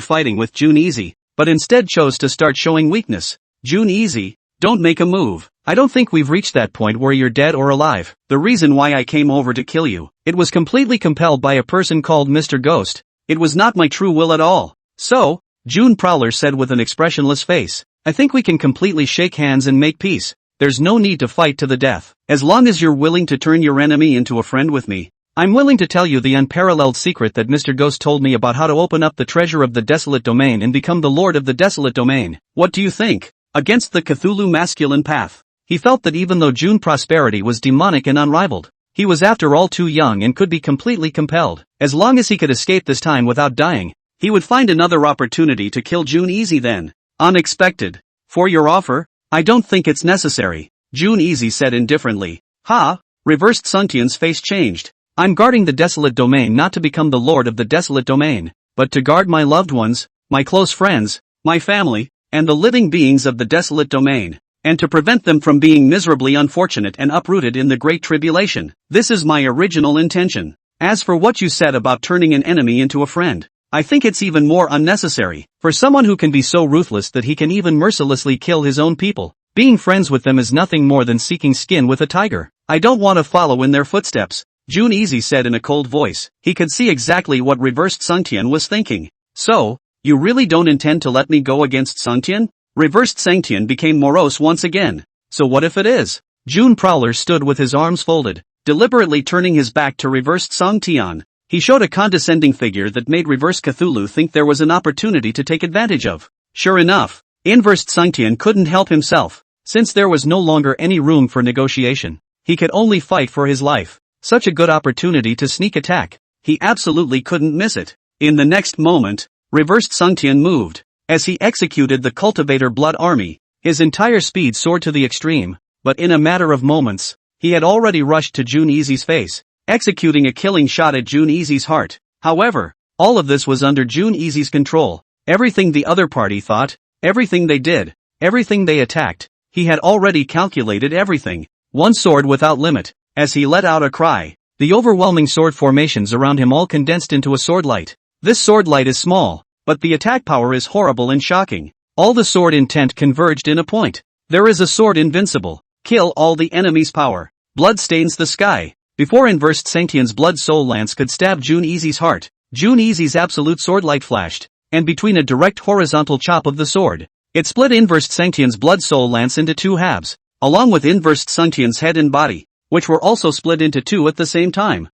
fighting with June Easy, but instead chose to start showing weakness. June Easy, don't make a move. I don't think we've reached that point where you're dead or alive. The reason why I came over to kill you, it was completely compelled by a person called Mr. Ghost. It was not my true will at all. So, June Prowler said with an expressionless face, I think we can completely shake hands and make peace. There's no need to fight to the death. As long as you're willing to turn your enemy into a friend with me, I'm willing to tell you the unparalleled secret that Mr. Ghost told me about how to open up the treasure of the desolate domain and become the lord of the desolate domain. What do you think? Against the Cthulhu masculine path. He felt that even though June Prosperity was demonic and unrivaled, he was after all too young and could be completely compelled. As long as he could escape this time without dying, he would find another opportunity to kill June Easy then. Unexpected. For your offer? I don't think it's necessary, June Easy said indifferently. Ha! Reversed Sanctian's face changed. I'm guarding the desolate domain not to become the lord of the desolate domain, but to guard my loved ones, my close friends, my family, and the living beings of the desolate domain, and to prevent them from being miserably unfortunate and uprooted in the Great Tribulation. This is my original intention. As for what you said about turning an enemy into a friend, I think it's even more unnecessary. For someone who can be so ruthless that he can even mercilessly kill his own people, being friends with them is nothing more than seeking skin with a tiger. I don't want to follow in their footsteps, June Easy said in a cold voice. He could see exactly what reversed Sanctian was thinking. So, you really don't intend to let me go against Sanctian? Reversed Sanctian became morose once again. So what if it is? June Prowler stood with his arms folded, deliberately turning his back to reversed Sanctian. He showed a condescending figure that made reverse Cthulhu think there was an opportunity to take advantage of. Sure enough, inversed Sanctian couldn't help himself. Since there was no longer any room for negotiation, he could only fight for his life. Such a good opportunity to sneak attack. He absolutely couldn't miss it. In the next moment, reversed Sanctian moved. As he executed the Cultivator Blood Army, his entire speed soared to the extreme, but in a matter of moments, he had already rushed to June Easy's face, executing a killing shot at June Easy's heart. However, all of this was under June Easy's control. Everything the other party thought, everything they did, everything they attacked, he had already calculated everything. One sword without limit. As he let out a cry, the overwhelming sword formations around him all condensed into a sword light. This sword light is small, but the attack power is horrible and shocking. All the sword intent converged in a point. There is a sword invincible. Kill all the enemy's power. Blood stains the sky. Before inversed Sanctian's blood soul lance could stab June Easy's heart, June Easy's absolute sword light flashed, and between a direct horizontal chop of the sword, it split inversed Sanctian's blood soul lance into 2 halves, along with inversed Sanctian's head and body, which were also split into 2 at the same time.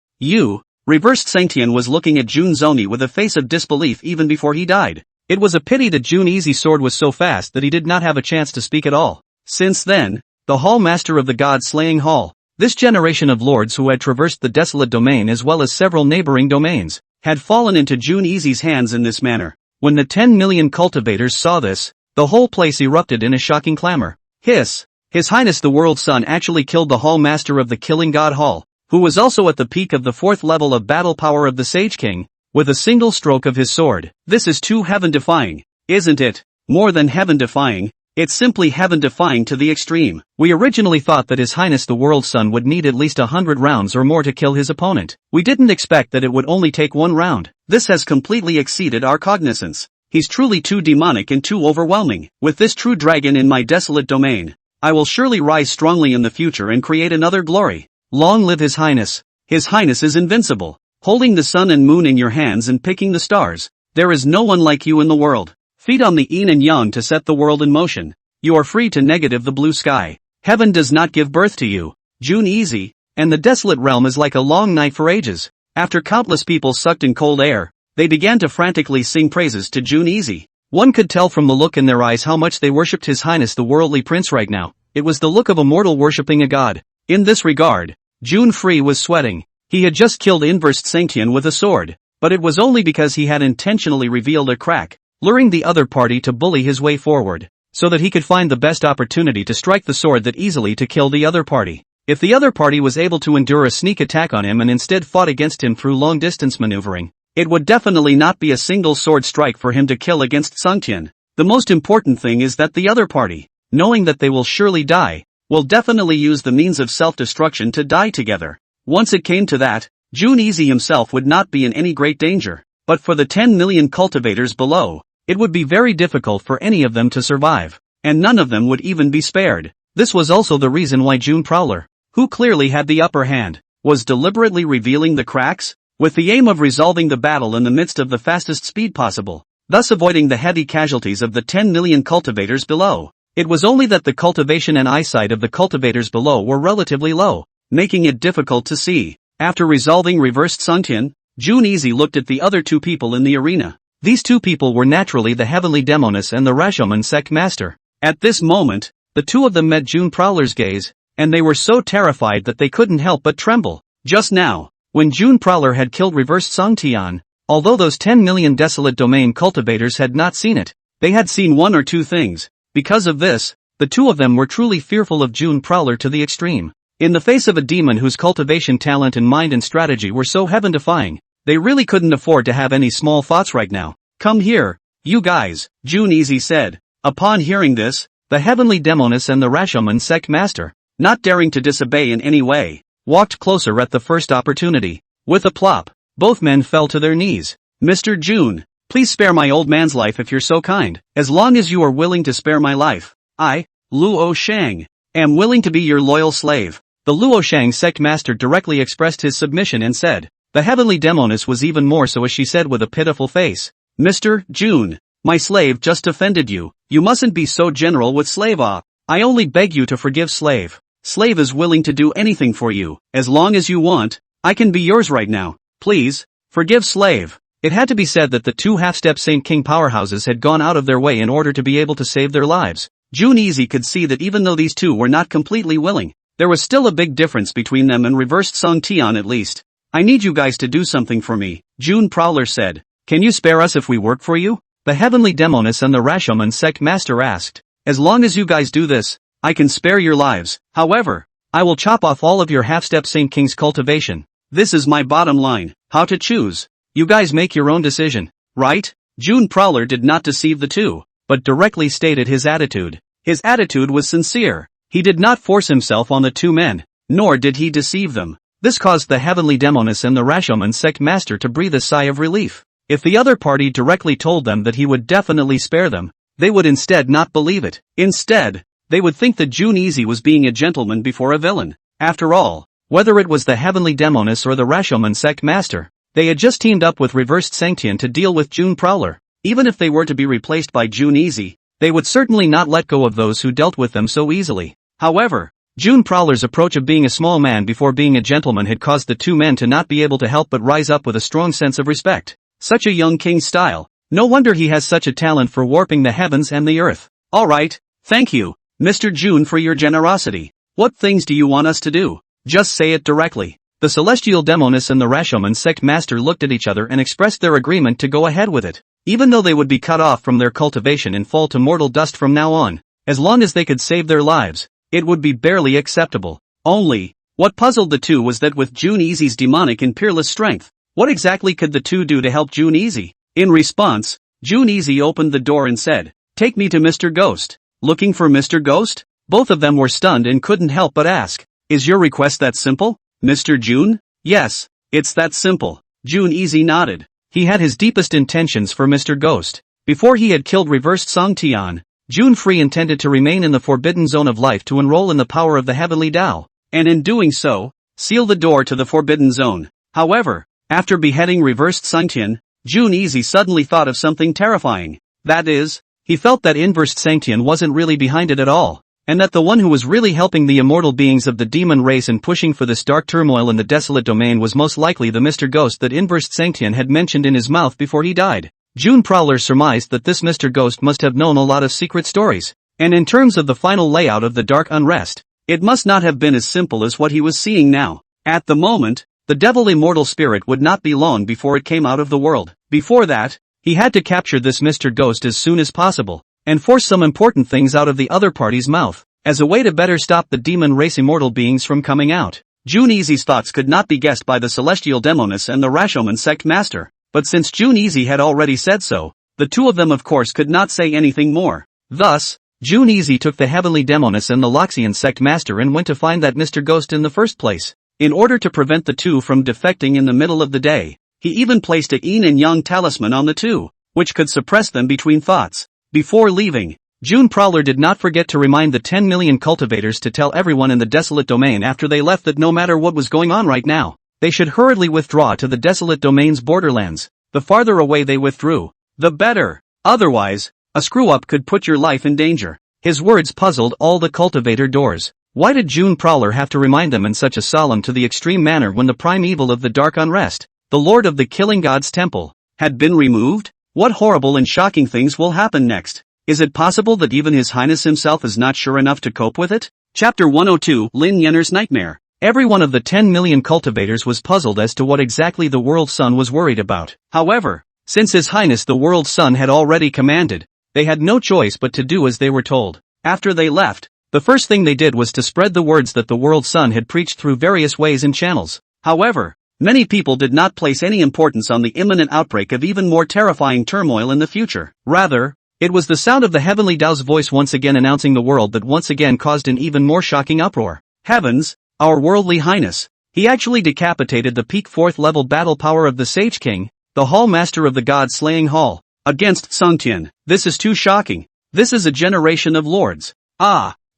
Reversed Sanctian was looking at June Zoni with a face of disbelief even before he died. It was a pity that June Easy's sword was so fast that he did not have a chance to speak at all. Since then, the Hall Master of the God-slaying Hall, this generation of lords who had traversed the desolate domain as well as several neighboring domains, had fallen into June Easy's hands in this manner. When the 10 million cultivators saw this, the whole place erupted in a shocking clamor. Hiss! His Highness the World Sun actually killed the Hall Master of the Killing God Hall, who was also at the peak of the 4th level of battle power of the Sage King, with a single stroke of his sword. This is too heaven-defying, isn't it? More than heaven-defying, It's simply heaven-defying to the extreme. We originally thought that His Highness the World Sun would need at least 100 rounds or more to kill his opponent. We didn't expect that it would only take one round. This has completely exceeded our cognizance. He's truly too demonic and too overwhelming. With this true dragon in my desolate domain, I will surely rise strongly in the future and create another glory. Long live His Highness. His Highness is invincible. Holding the sun and moon in your hands and picking the stars, there is no one like you in the world. Feed on the yin and yang to set the world in motion. You are free to negative the blue sky. Heaven does not give birth to you. June easy, and the desolate realm is like a long night for ages. After countless people sucked in cold air, they began to frantically sing praises to June easy. One could tell from the look in their eyes how much they worshipped His Highness the worldly prince right now. It was the look of a mortal worshipping a god. In this regard, June Free was sweating. He had just killed Inverse Sanctian with a sword, but it was only because he had intentionally revealed a crack, luring the other party to bully his way forward, so that he could find the best opportunity to strike the sword that easily to kill the other party. If the other party was able to endure a sneak attack on him and instead fought against him through long-distance maneuvering, it would definitely not be a single sword strike for him to kill against Sungtian. The most important thing is that the other party, knowing that they will surely die, will definitely use the means of self-destruction to die together. Once it came to that, June Easy himself would not be in any great danger, but for the 10 million cultivators below, it would be very difficult for any of them to survive, and none of them would even be spared. This was also the reason why June Prowler, who clearly had the upper hand, was deliberately revealing the cracks, with the aim of resolving the battle in the midst of the fastest speed possible, thus avoiding the heavy casualties of the 10 million cultivators below. It was only that the cultivation and eyesight of the cultivators below were relatively low, making it difficult to see. After resolving reversed Sungtian, June Easy looked at the other two people in the arena. These two people were naturally the Heavenly Demoness and the Rashomon Sect Master. At this moment, the two of them met June Prowler's gaze, and they were so terrified that they couldn't help but tremble. Just now, when June Prowler had killed reversed Sungtian, although those 10 million desolate domain cultivators had not seen it, they had seen one or two things. Because of this, the two of them were truly fearful of June Prowler to the extreme. In the face of a demon whose cultivation talent and mind and strategy were so heaven-defying, they really couldn't afford to have any small thoughts right now. Come here, you guys, June Easy said. Upon hearing this, the Heavenly Demoness and the Rashomon Sect Master, not daring to disobey in any way, walked closer at the first opportunity. With a plop, both men fell to their knees. Mr. June, please spare my old man's life if you're so kind. As long as you are willing to spare my life, I, Luo Shang, am willing to be your loyal slave. The Luo Shang Sect Master directly expressed his submission and said. The Heavenly Demoness was even more so as she said with a pitiful face. Mr. June, my slave just offended you. You mustn't be so general with slave. I only beg you to forgive slave. Slave is willing to do anything for you. As long as you want, I can be yours right now. Please, forgive slave. It had to be said that the two half-step Saint King powerhouses had gone out of their way in order to be able to save their lives. June Easy could see that even though these two were not completely willing, there was still a big difference between them and reversed Sung Tian at least. I need you guys to do something for me, June Prowler said. Can you spare us if we work for you? The Heavenly Demoness and the Rashomon Sect Master asked. As long as you guys do this, I can spare your lives. However, I will chop off all of your half-step Saint King's cultivation. This is my bottom line. How to choose? You guys make your own decision, right? June Prowler did not deceive the two, but directly stated his attitude. His attitude was sincere. He did not force himself on the two men, nor did he deceive them. This caused the Heavenly Demoness and the Rashomon Sect Master to breathe a sigh of relief. If the other party directly told them that he would definitely spare them, they would instead not believe it. Instead, they would think that June Easy was being a gentleman before a villain. After all, whether it was the Heavenly Demoness or the Rashomon Sect Master, they had just teamed up with Reversed Sanctian to deal with June Prowler. Even if they were to be replaced by June Easy, they would certainly not let go of those who dealt with them so easily. However, June Prowler's approach of being a small man before being a gentleman had caused the two men to not be able to help but rise up with a strong sense of respect. Such a young king style. No wonder he has such a talent for warping the heavens and the earth. Alright, thank you, Mr. June, for your generosity. What things do you want us to do? Just say it directly. The Celestial Demoness and the Rashomon Sect Master looked at each other and expressed their agreement to go ahead with it. Even though they would be cut off from their cultivation and fall to mortal dust from now on, as long as they could save their lives, it would be barely acceptable. Only, what puzzled the two was that with June Easy's demonic and peerless strength, what exactly could the two do to help June Easy? In response, June Easy opened the door and said, "Take me to Mr. Ghost." Looking for Mr. Ghost? Both of them were stunned and couldn't help but ask, is your request that simple, Mr. Jun? Yes, it's that simple. Jun Easy nodded. He had his deepest intentions for Mr. Ghost. Before he had killed reversed Songtian, Jun Free intended to remain in the forbidden zone of life to enroll in the power of the heavenly Tao, and in doing so, seal the door to the forbidden zone. However, after beheading reversed Songtian, Jun Easy suddenly thought of something terrifying. That is, he felt that inversed Songtian wasn't really behind it at all, and that the one who was really helping the immortal beings of the demon race and pushing for this dark turmoil in the desolate domain was most likely the Mr. Ghost that inversed Songtian had mentioned in his mouth before he died. June Prowler surmised that this Mr. Ghost must have known a lot of secret stories, and in terms of the final layout of the dark unrest, it must not have been as simple as what he was seeing now. At the moment, the devil immortal spirit would not be long before it came out of the world. Before that, he had to capture this Mr. Ghost as soon as possible, and force some important things out of the other party's mouth, as a way to better stop the demon race immortal beings from coming out. Jun Easy's thoughts could not be guessed by the celestial demoness and the Rashomon sect master. But since Jun Easy had already said so, the two of them of course could not say anything more. Thus, Jun Easy took the heavenly demoness and the Loxian sect master and went to find that Mr. Ghost in the first place. In order to prevent the two from defecting in the middle of the day, he even placed a yin and yang talisman on the two, which could suppress them between thoughts. Before leaving, June Prowler did not forget to remind the 10 million cultivators to tell everyone in the desolate domain after they left that no matter what was going on right now, they should hurriedly withdraw to the desolate domain's borderlands. The farther away they withdrew, the better. Otherwise, a screw-up could put your life in danger. His words puzzled all the cultivator doors. Why did June Prowler have to remind them in such a solemn to the extreme manner when the prime evil of the dark unrest, the Lord of the Killing God's temple, had been removed? What horrible and shocking things will happen next? Is it possible that even His Highness himself is not sure enough to cope with it? Chapter 102, Lin Yenner's Nightmare. Every one of the 10 million cultivators was puzzled as to what exactly the World Sun was worried about. However, since His Highness the World Sun had already commanded, they had no choice but to do as they were told. After they left, the first thing they did was to spread the words that the World Sun had preached through various ways and channels. However, many people did not place any importance on the imminent outbreak of even more terrifying turmoil in the future. Rather, it was the sound of the heavenly Tao's voice once again announcing the world that once again caused an even more shocking uproar. Heavens, our worldly highness, he actually decapitated the peak 4th level battle power of the Sage King, the Hall Master of the God-slaying Hall, against Songtian. This is too shocking. This is a generation of lords.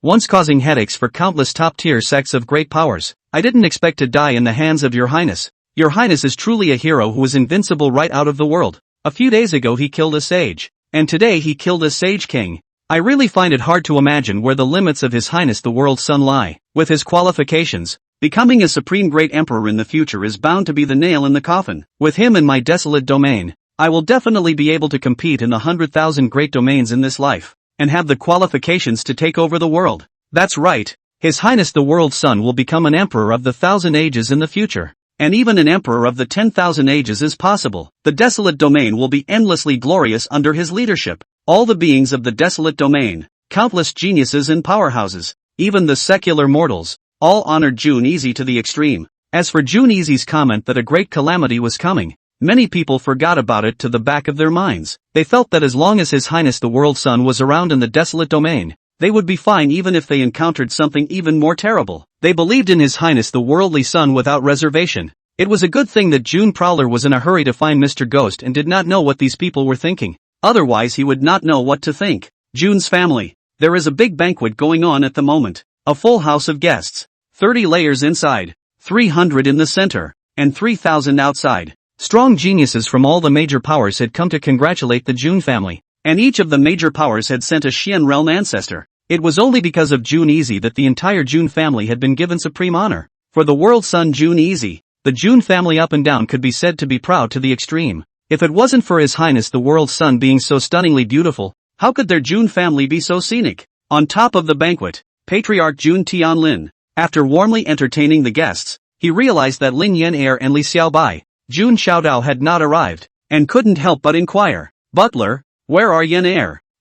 Once causing headaches for countless top-tier sects of great powers. I didn't expect to die in the hands of your highness. Your highness is truly a hero who is invincible right out of the world. A few days ago he killed a sage, and today he killed a Sage King. I really find it hard to imagine where the limits of His Highness the World Sun lie. With his qualifications, becoming a supreme great emperor in the future is bound to be the nail in the coffin. With him in my desolate domain, I will definitely be able to compete in the 100,000 great domains in this life, and have the qualifications to take over the world. That's right, His Highness the World Sun will become an emperor of the 1,000 ages in the future. And even an emperor of the 10,000 ages is possible. The desolate domain will be endlessly glorious under his leadership. All the beings of the desolate domain, countless geniuses and powerhouses, even the secular mortals, all honored Jun Easy to the extreme. As for Jun Easy's comment that a great calamity was coming, many people forgot about it to the back of their minds. They felt that as long as His Highness the World Sun was around in the desolate domain, they would be fine even if they encountered something even more terrible. They believed in His Highness the Worldly Sun without reservation. It was a good thing that June Prowler was in a hurry to find Mr. Ghost and did not know what these people were thinking. Otherwise he would not know what to think. June's family. There is a big banquet going on at the moment. A full house of guests. 30 layers inside, 300 in the center, and 3,000 outside. Strong geniuses from all the major powers had come to congratulate the June family, and each of the major powers had sent a Xian realm ancestor. It was only because of Jun Easy that the entire June family had been given supreme honor. For the World Sun Jun Easy, the June family up and down could be said to be proud to the extreme. If it wasn't for His Highness the World Sun being so stunningly beautiful, how could their June family be so scenic? On top of the banquet, Patriarch Jun Tianlin, after warmly entertaining the guests, he realized that Lin Yan and Li Xiaobai, Jun Xiaodao had not arrived, and couldn't help but inquire, "Butler, where are Yan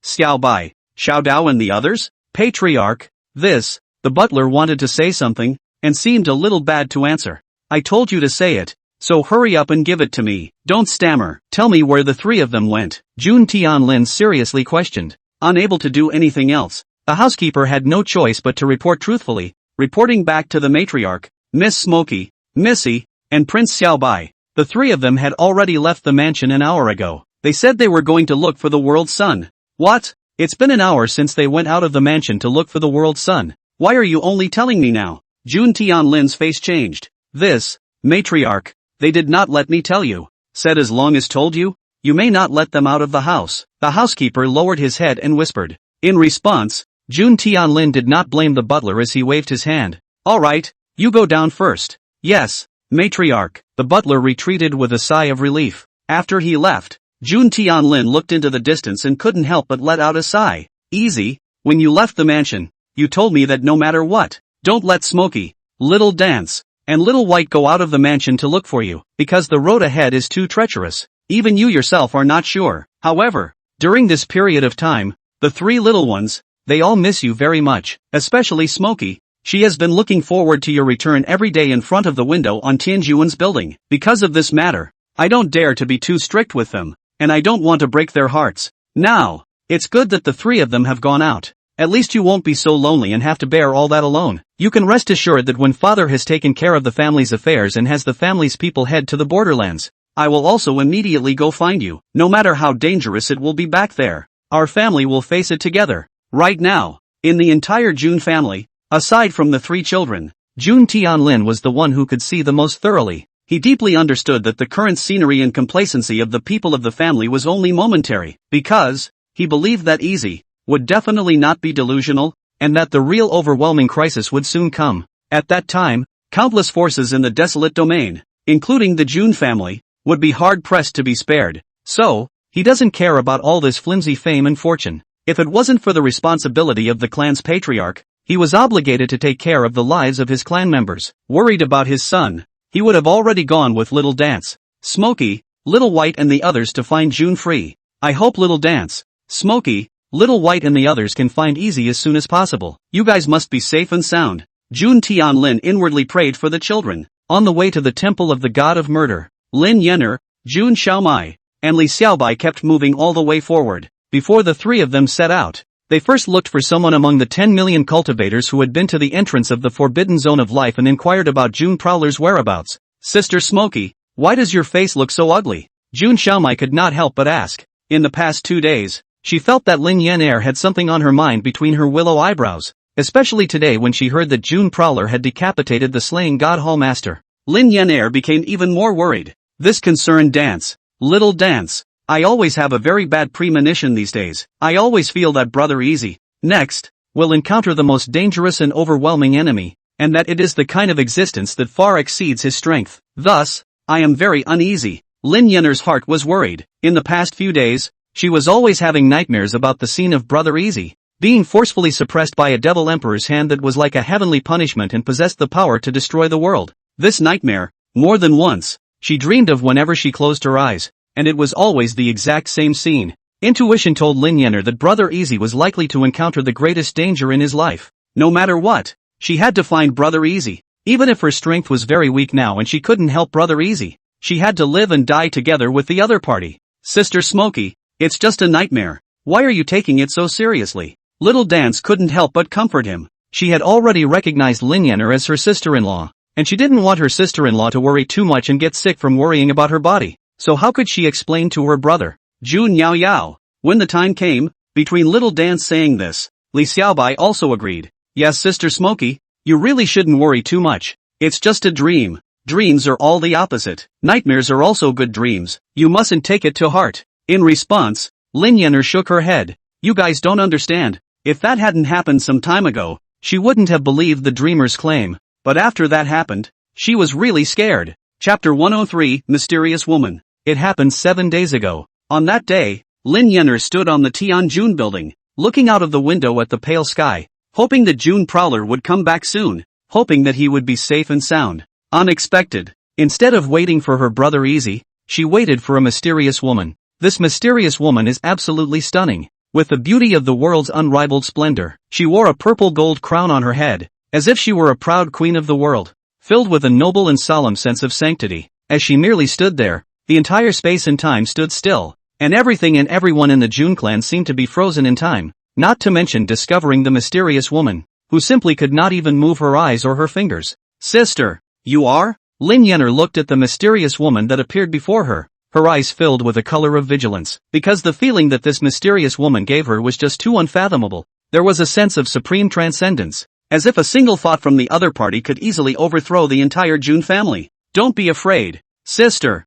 Xiaobai, Xiaodao and the others?" Patriarch, the butler wanted to say something, and seemed a little bad to answer. "I told you to say it, so hurry up and give it to me. Don't stammer. Tell me where the three of them went," Jun Tianlin seriously questioned. Unable to do anything else, The housekeeper had no choice but to report truthfully, reporting back to the matriarch, Miss Smoky, Missy, and Prince Xiaobai. The three of them had already left the mansion an hour ago. They said they were going to look for the world's sun. What? It's been an hour since they went out of the mansion to look for the world's sun. Why are you only telling me now? Jun Tianlin's face changed. This, matriarch, they did not let me tell you. Said as long as told you, you may not let them out of the house. The housekeeper lowered his head and whispered. In response, Jun Tianlin did not blame the butler as he waved his hand. Alright, you go down first. Yes, matriarch. The butler retreated with a sigh of relief. After he left, Jun Tianlin looked into the distance and couldn't help but let out a sigh. Easy, when you left the mansion, you told me that no matter what, don't let Smokey, Little Dance, and Little White go out of the mansion to look for you, because the road ahead is too treacherous. Even you yourself are not sure. However, during this period of time, the three little ones, they all miss you very much, especially Smokey. She has been looking forward to your return every day in front of the window on Tianjuan's building. Because of this matter, I don't dare to be too strict with them, and I don't want to break their hearts. Now, it's good that the three of them have gone out. At least you won't be so lonely and have to bear all that alone. You can rest assured that when father has taken care of the family's affairs and has the family's people head to the borderlands, I will also immediately go find you. No matter how dangerous it will be back there, our family will face it together. Right now, in the entire Jun family, aside from the three children, Jun Tianlin was the one who could see the most thoroughly. He deeply understood that the current scenery and complacency of the people of the family was only momentary, because he believed that easy would definitely not be delusional, and that the real overwhelming crisis would soon come. At that time, countless forces in the desolate domain, including the Jun family, would be hard-pressed to be spared. So, he doesn't care about all this flimsy fame and fortune. If it wasn't for the responsibility of the clan's patriarch, he was obligated to take care of the lives of his clan members. Worried about his son, he would have already gone with Little Dance, Smokey, Little White and the others to find Jun free. I hope Little Dance, Smokey, Little White and the others can find Easy as soon as possible. You guys must be safe and sound. Jun Tianlin inwardly prayed for the children. On the way to the temple of the god of murder, Lin Yener, Jun Xiaomai, and Li Xiaobai kept moving all the way forward. Before the three of them set out, they first looked for someone among the 10 million cultivators who had been to the entrance of the forbidden zone of life and inquired about Jun Prowler's whereabouts. Sister Smokey, why does your face look so ugly? Jun Xiaomai could not help but ask. In the past 2 days, she felt that Lin Yener had something on her mind between her willow eyebrows, especially today when she heard that Jun Prowler had decapitated the slaying god Hall Master. Lin Yener became even more worried. This concerned Dance, Little Dance. I always have a very bad premonition these days. I always feel that Brother Easy, next, will encounter the most dangerous and overwhelming enemy, and that it is the kind of existence that far exceeds his strength. Thus, I am very uneasy. Lin Yener's heart was worried. In the past few days, she was always having nightmares about the scene of Brother Easy being forcefully suppressed by a devil emperor's hand that was like a heavenly punishment and possessed the power to destroy the world. This nightmare, more than once, she dreamed of whenever she closed her eyes, and it was always the exact same scene. Intuition told Lin Yener that Brother Easy was likely to encounter the greatest danger in his life. No matter what, she had to find Brother Easy. Even if her strength was very weak now and she couldn't help Brother Easy, she had to live and die together with the other party. Sister Smokey, it's just a nightmare. Why are you taking it so seriously? Little Dance couldn't help but comfort him. She had already recognized Lin Yener as her sister-in-law, and she didn't want her sister-in-law to worry too much and get sick from worrying about her body. So how could she explain to her brother, Jun Yao Yao? When the time came, between Little Dance saying this, Li Xiaobai also agreed. Yes, Sister Smokey, you really shouldn't worry too much. It's just a dream. Dreams are all the opposite. Nightmares are also good dreams. You mustn't take it to heart. In response, Lin Yener shook her head. You guys don't understand. If that hadn't happened some time ago, she wouldn't have believed the dreamer's claim. But after that happened, she was really scared. Chapter 103, Mysterious Woman. It happened 7 days ago. On that day, Lin Yener stood on the Tianjun building, looking out of the window at the pale sky, hoping that Jun Prowler would come back soon, hoping that he would be safe and sound. Unexpected. Instead of waiting for her brother Easy, she waited for a mysterious woman. This mysterious woman is absolutely stunning. With the beauty of the world's unrivaled splendor, she wore a purple gold crown on her head, as if she were a proud queen of the world, filled with a noble and solemn sense of sanctity. As she merely stood there, the entire space and time stood still, and everything and everyone in the Jun clan seemed to be frozen in time. not to mention discovering the mysterious woman, who simply could not even move her eyes or her fingers. Sister, you are? Lin Yenner looked at the mysterious woman that appeared before her, her eyes filled with a color of vigilance, because the feeling that this mysterious woman gave her was just too unfathomable. There was a sense of supreme transcendence, as if a single thought from the other party could easily overthrow the entire Jun family. Don't be afraid. Sister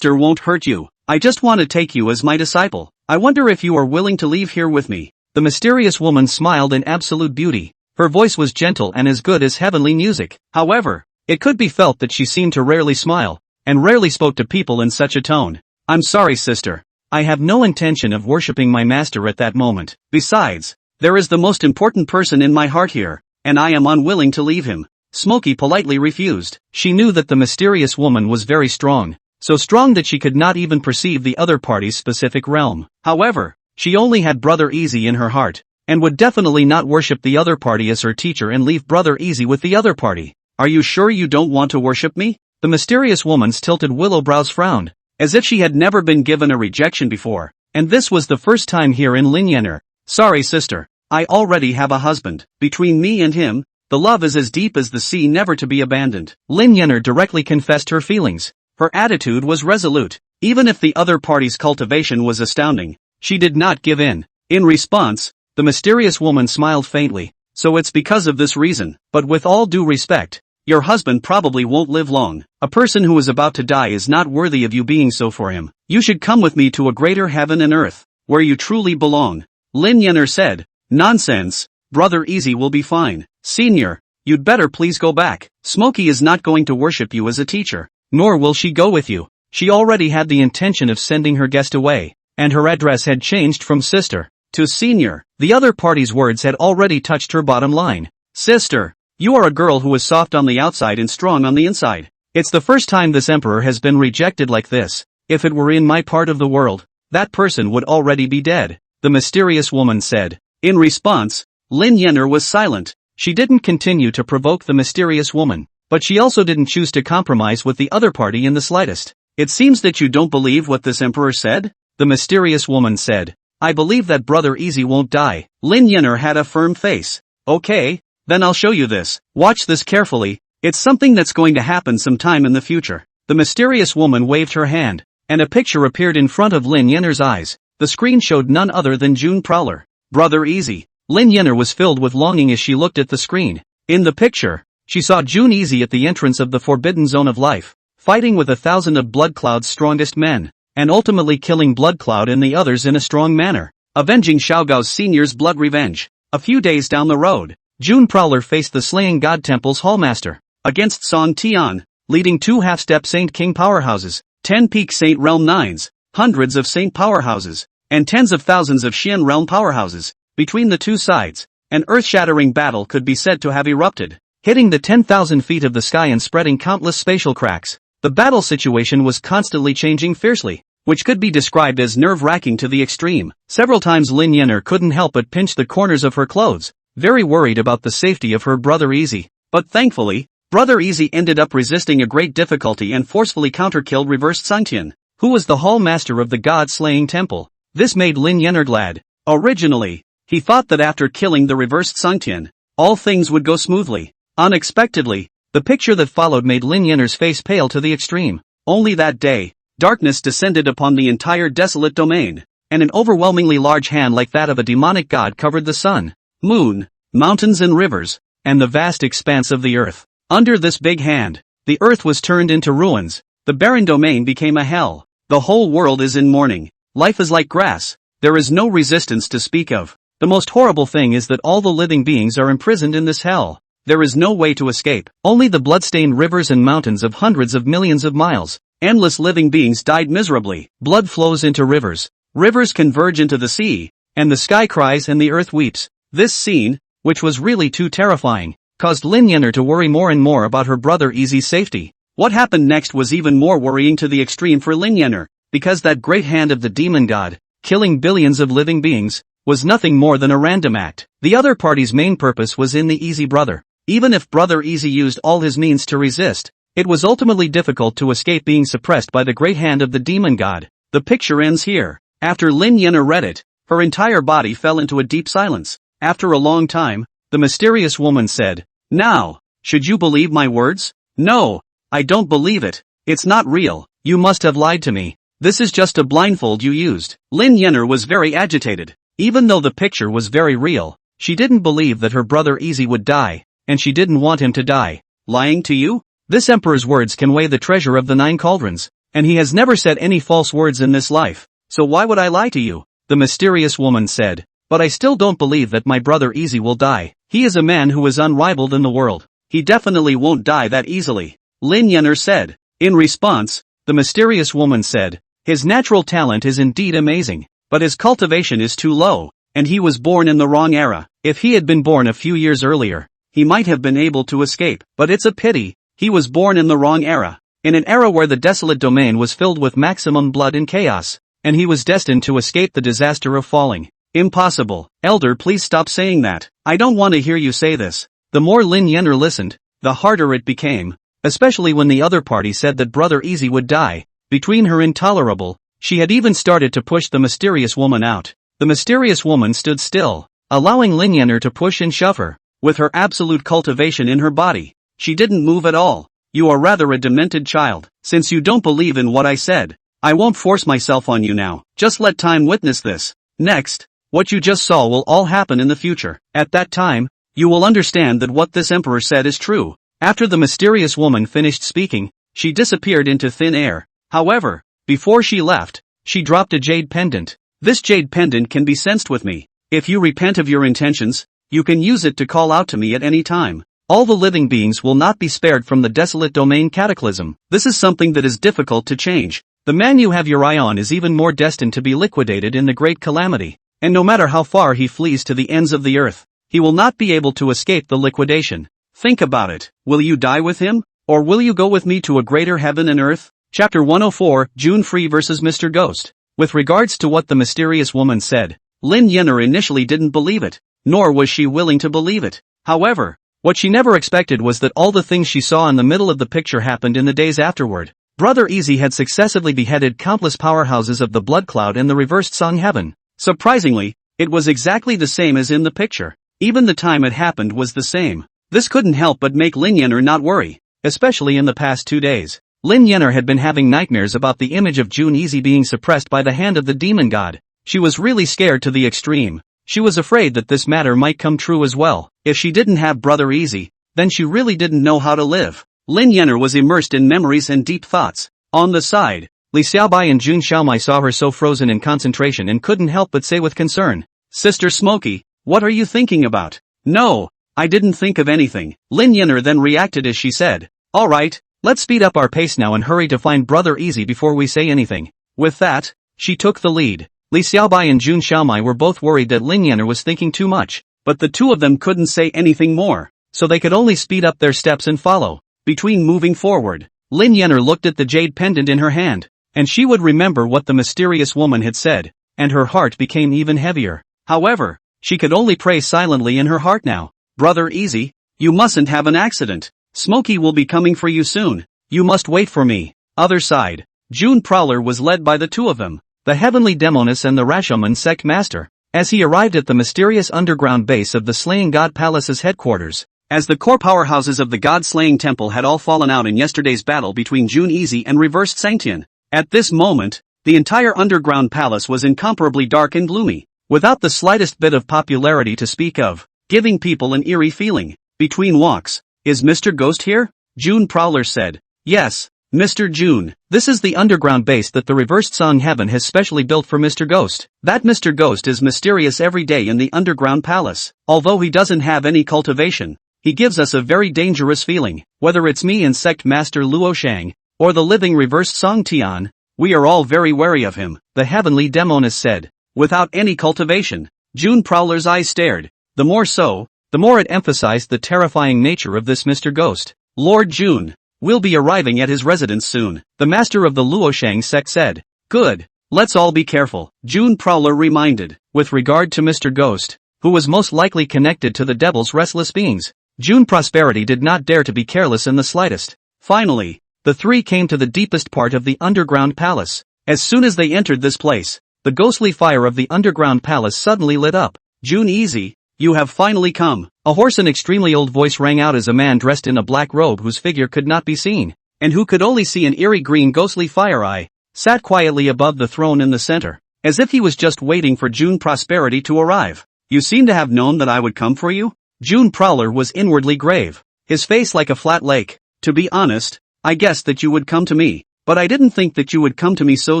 won't hurt you. I just want to take you as my disciple. I wonder if you are willing to leave here with me. The mysterious woman smiled in absolute beauty. Her voice was gentle and as good as heavenly music. However, it could be felt that she seemed to rarely smile, and rarely spoke to people in such a tone. I'm sorry, sister. I have no intention of worshipping my master at that moment. Besides, there is the most important person in my heart here, and I am unwilling to leave him. Smokey politely refused. She knew that the mysterious woman was very strong, so strong that she could not even perceive the other party's specific realm. However, she only had Brother Easy in her heart, and would definitely not worship the other party as her teacher and leave Brother Easy with the other party. Are you sure you don't want to worship me? The mysterious woman's tilted willow brows frowned, as if she had never been given a rejection before, and this was the first time here in Lin Yenner. Sorry, sister. I already have a husband. Between me and him, the love is as deep as the sea, never to be abandoned. Lin Yenner directly confessed her feelings. Her attitude was resolute. Even if the other party's cultivation was astounding, she did not give in. In response, the mysterious woman smiled faintly. So it's because of this reason. But with all due respect, your husband probably won't live long. A person who is about to die is not worthy of you being so for him. You should come with me to a greater heaven and earth, where you truly belong. Lin Yenner said. Nonsense. Brother Easy will be fine. Senior, you'd better please go back. Smokey is not going to worship you as a teacher, nor will she go with you. She already had the intention of sending her guest away, and her address had changed from sister to senior. The other party's words had already touched her bottom line. Sister, you are a girl who is soft on the outside and strong on the inside. It's the first time this emperor has been rejected like this. If it were in my part of the world, that person would already be dead, the mysterious woman said. In response, Lin Yenner was silent. She didn't continue to provoke the mysterious woman, but she also didn't choose to compromise with the other party in the slightest. It seems that you don't believe what this emperor said? The mysterious woman said. I believe that Brother Easy won't die. Lin Yenner had a firm face. Okay, then I'll show you this. Watch this carefully. It's something that's going to happen sometime in the future. The mysterious woman waved her hand, and a picture appeared in front of Lin Yenner's eyes. The screen showed none other than June Prowler. Brother Easy. Lin Yenner was filled with longing as she looked at the screen. In the picture, she saw June Easy at the entrance of the forbidden zone of life, fighting with 1,000 of Blood Cloud's strongest men, and ultimately killing Blood Cloud and the others in a strong manner, avenging Xiaogao's senior's blood revenge. A few days down the road, June Prowler faced the Slaying God Temple's Hallmaster, against Song Tian, leading 2 half-step Saint King powerhouses, 10 peak Saint Realm 9s, hundreds of Saint powerhouses, and tens of thousands of Xian Realm powerhouses. Between the two sides, an earth-shattering battle could be said to have erupted, hitting the 10,000 feet of the sky and spreading countless spatial cracks. The battle situation was constantly changing fiercely, which could be described as nerve-wracking to the extreme. Several times Lin Yenner couldn't help but pinch the corners of her clothes, very worried about the safety of her Brother Easy. But thankfully, Brother Easy ended up resisting a great difficulty and forcefully counter-killed reversed Sangtian, who was the Hall Master of the God-slaying temple. This made Lin Yenner glad. Originally, he thought that after killing the reversed Sangtian, all things would go smoothly. Unexpectedly, the picture that followed made Lin Yenner's face pale to the extreme. Only that day, darkness descended upon the entire desolate domain, and an overwhelmingly large hand like that of a demonic god covered the sun, moon, mountains and rivers, and the vast expanse of the earth. Under this big hand, the earth was turned into ruins. The barren domain became a hell. The whole world is in mourning. Life is like grass. There is no resistance to speak of. The most horrible thing is that all the living beings are imprisoned in this hell. There is no way to escape. Only the blood-stained rivers and mountains of hundreds of millions of miles. Endless living beings died miserably. Blood flows into rivers. Rivers converge into the sea, and the sky cries and the earth weeps. This scene, which was really too terrifying, caused Lin Yenner to worry more and more about her Brother Easy's safety. What happened next was even more worrying to the extreme for Lin Yenner, because that great hand of the demon god, killing billions of living beings, was nothing more than a random act. The other party's main purpose was in the Easy brother. Even if Brother Easy used all his means to resist, it was ultimately difficult to escape being suppressed by the great hand of the demon god. The picture ends here. After Lin Yenner read it, Her entire body fell into a deep silence. After a long time, the mysterious woman said, "Now, should you believe my words?" "No, I don't believe it. It's not real. You must have lied to me. This is just a blindfold you used." Lin Yenner was very agitated. Even though the picture was very real, she didn't believe that her brother Easy would die, and she didn't want him to die. Lying to you? This emperor's words can weigh the treasure of the 9 cauldrons, and he has never said any false words in this life, so why would I lie to you? The mysterious woman said, "But I still don't believe that my brother Easy will die. He is a man who is unrivaled in the world. He definitely won't die that easily," Lin Yenner said. In response, the mysterious woman said, "His natural talent is indeed amazing, but his cultivation is too low, and he was born in the wrong era. If he had been born a few years earlier, he might have been able to escape, but it's a pity, he was born in the wrong era. In an era where the desolate domain was filled with maximum blood and chaos, and he was destined to escape the disaster of falling. Impossible. Elder, please stop saying that. I don't want to hear you say this." The more Lin Yenner listened, the harder it became, especially when the other party said that Brother Easy would die. Between her intolerable, she had even started to push the mysterious woman out. The mysterious woman stood still, allowing Lin Yenner to push and shove her. With her absolute cultivation in her body, she didn't move at all. "You are rather a demented child. Since you don't believe in what I said, I won't force myself on you now. Just let time witness this. Next, what you just saw will all happen in the future. At that time, you will understand that what this emperor said is true." After the mysterious woman finished speaking, she disappeared into thin air. However, before she left, she dropped a jade pendant. "This jade pendant can be sensed with me. If you repent of your intentions, you can use it to call out to me at any time. All the living beings will not be spared from the desolate domain cataclysm. This is something that is difficult to change. The man you have your eye on is even more destined to be liquidated in the great calamity, and no matter how far he flees to the ends of the earth, he will not be able to escape the liquidation. Think about it. Will you die with him? Or will you go with me to a greater heaven and earth?" Chapter 104, June Free vs. Mr. Ghost. With regards to what the mysterious woman said, Lin Yenner initially didn't believe it, nor was she willing to believe it. However, what she never expected was that all the things she saw in the middle of the picture happened in the days afterward. Brother Easy had successively beheaded countless powerhouses of the Blood Cloud and the reversed Song Heaven. Surprisingly, it was exactly the same as in the picture. Even the time it happened was the same. This couldn't help but make Lin Yenner not worry, especially in the past 2 days. Lin Yenner had been having nightmares about the image of June Easy being suppressed by the hand of the demon god. She was really scared to the extreme. She was afraid that this matter might come true as well. If she didn't have Brother Easy, then she really didn't know how to live. Lin Yenner was immersed in memories and deep thoughts. On the side, Li Xiaobai and Jun Xiaomai saw her so frozen in concentration and couldn't help but say with concern, "Sister Smokey, what are you thinking about?" "No, I didn't think of anything." Lin Yenner then reacted as she said, "Alright, let's speed up our pace now and hurry to find Brother Easy before we say anything." With that, she took the lead. Li Xiaobai and Jun Xiaomai were both worried that Lin Yenner was thinking too much, but the two of them couldn't say anything more, so they could only speed up their steps and follow. Between moving forward, Lin Yenner looked at the jade pendant in her hand, and she would remember what the mysterious woman had said, and her heart became even heavier. However, she could only pray silently in her heart now. "Brother Easy, you mustn't have an accident. Smokey will be coming for you soon. You must wait for me." Other side, June Prowler was led by the two of them, the Heavenly Demoness and the Rashomon sect master, as he arrived at the mysterious underground base of the Slaying God Palace's headquarters. As the core powerhouses of the God-slaying temple had all fallen out in yesterday's battle between June Easy and reversed Sangtian. At this moment, the entire underground palace was incomparably dark and gloomy, without the slightest bit of popularity to speak of, giving people an eerie feeling. Between walks, "Is Mr. Ghost here?" June Prowler said. "Yes, Mr. June. This is the underground base that the reversed Song Heaven has specially built for Mr. Ghost. That Mr. Ghost is mysterious every day in the underground palace. Although he doesn't have any cultivation, he gives us a very dangerous feeling. Whether it's me and Sect Master Luo Shang, or the living reversed Song Tian, we are all very wary of him," the Heavenly Demoness said. "Without any cultivation." June Prowler's eyes stared. The more so, the more it emphasized the terrifying nature of this Mr. Ghost. "Lord June will be arriving at his residence soon," the master of the Luoshang sect said. "Good. Let's all be careful," June Prowler reminded. With regard to Mr. Ghost, who was most likely connected to the devil's restless beings, June Prosperity did not dare to be careless in the slightest. Finally, the three came to the deepest part of the underground palace. As soon as they entered this place, the ghostly fire of the underground palace suddenly lit up. June Easy, you have finally come. A hoarse and extremely old voice rang out as a man dressed in a black robe whose figure could not be seen, and who could only see an eerie green ghostly fire eye, sat quietly above the throne in the center, as if he was just waiting for June Prosperity to arrive. You seem to have known that I would come for you? June Prowler was inwardly grave, his face like a flat lake. To be honest, I guessed that you would come to me, but I didn't think that you would come to me so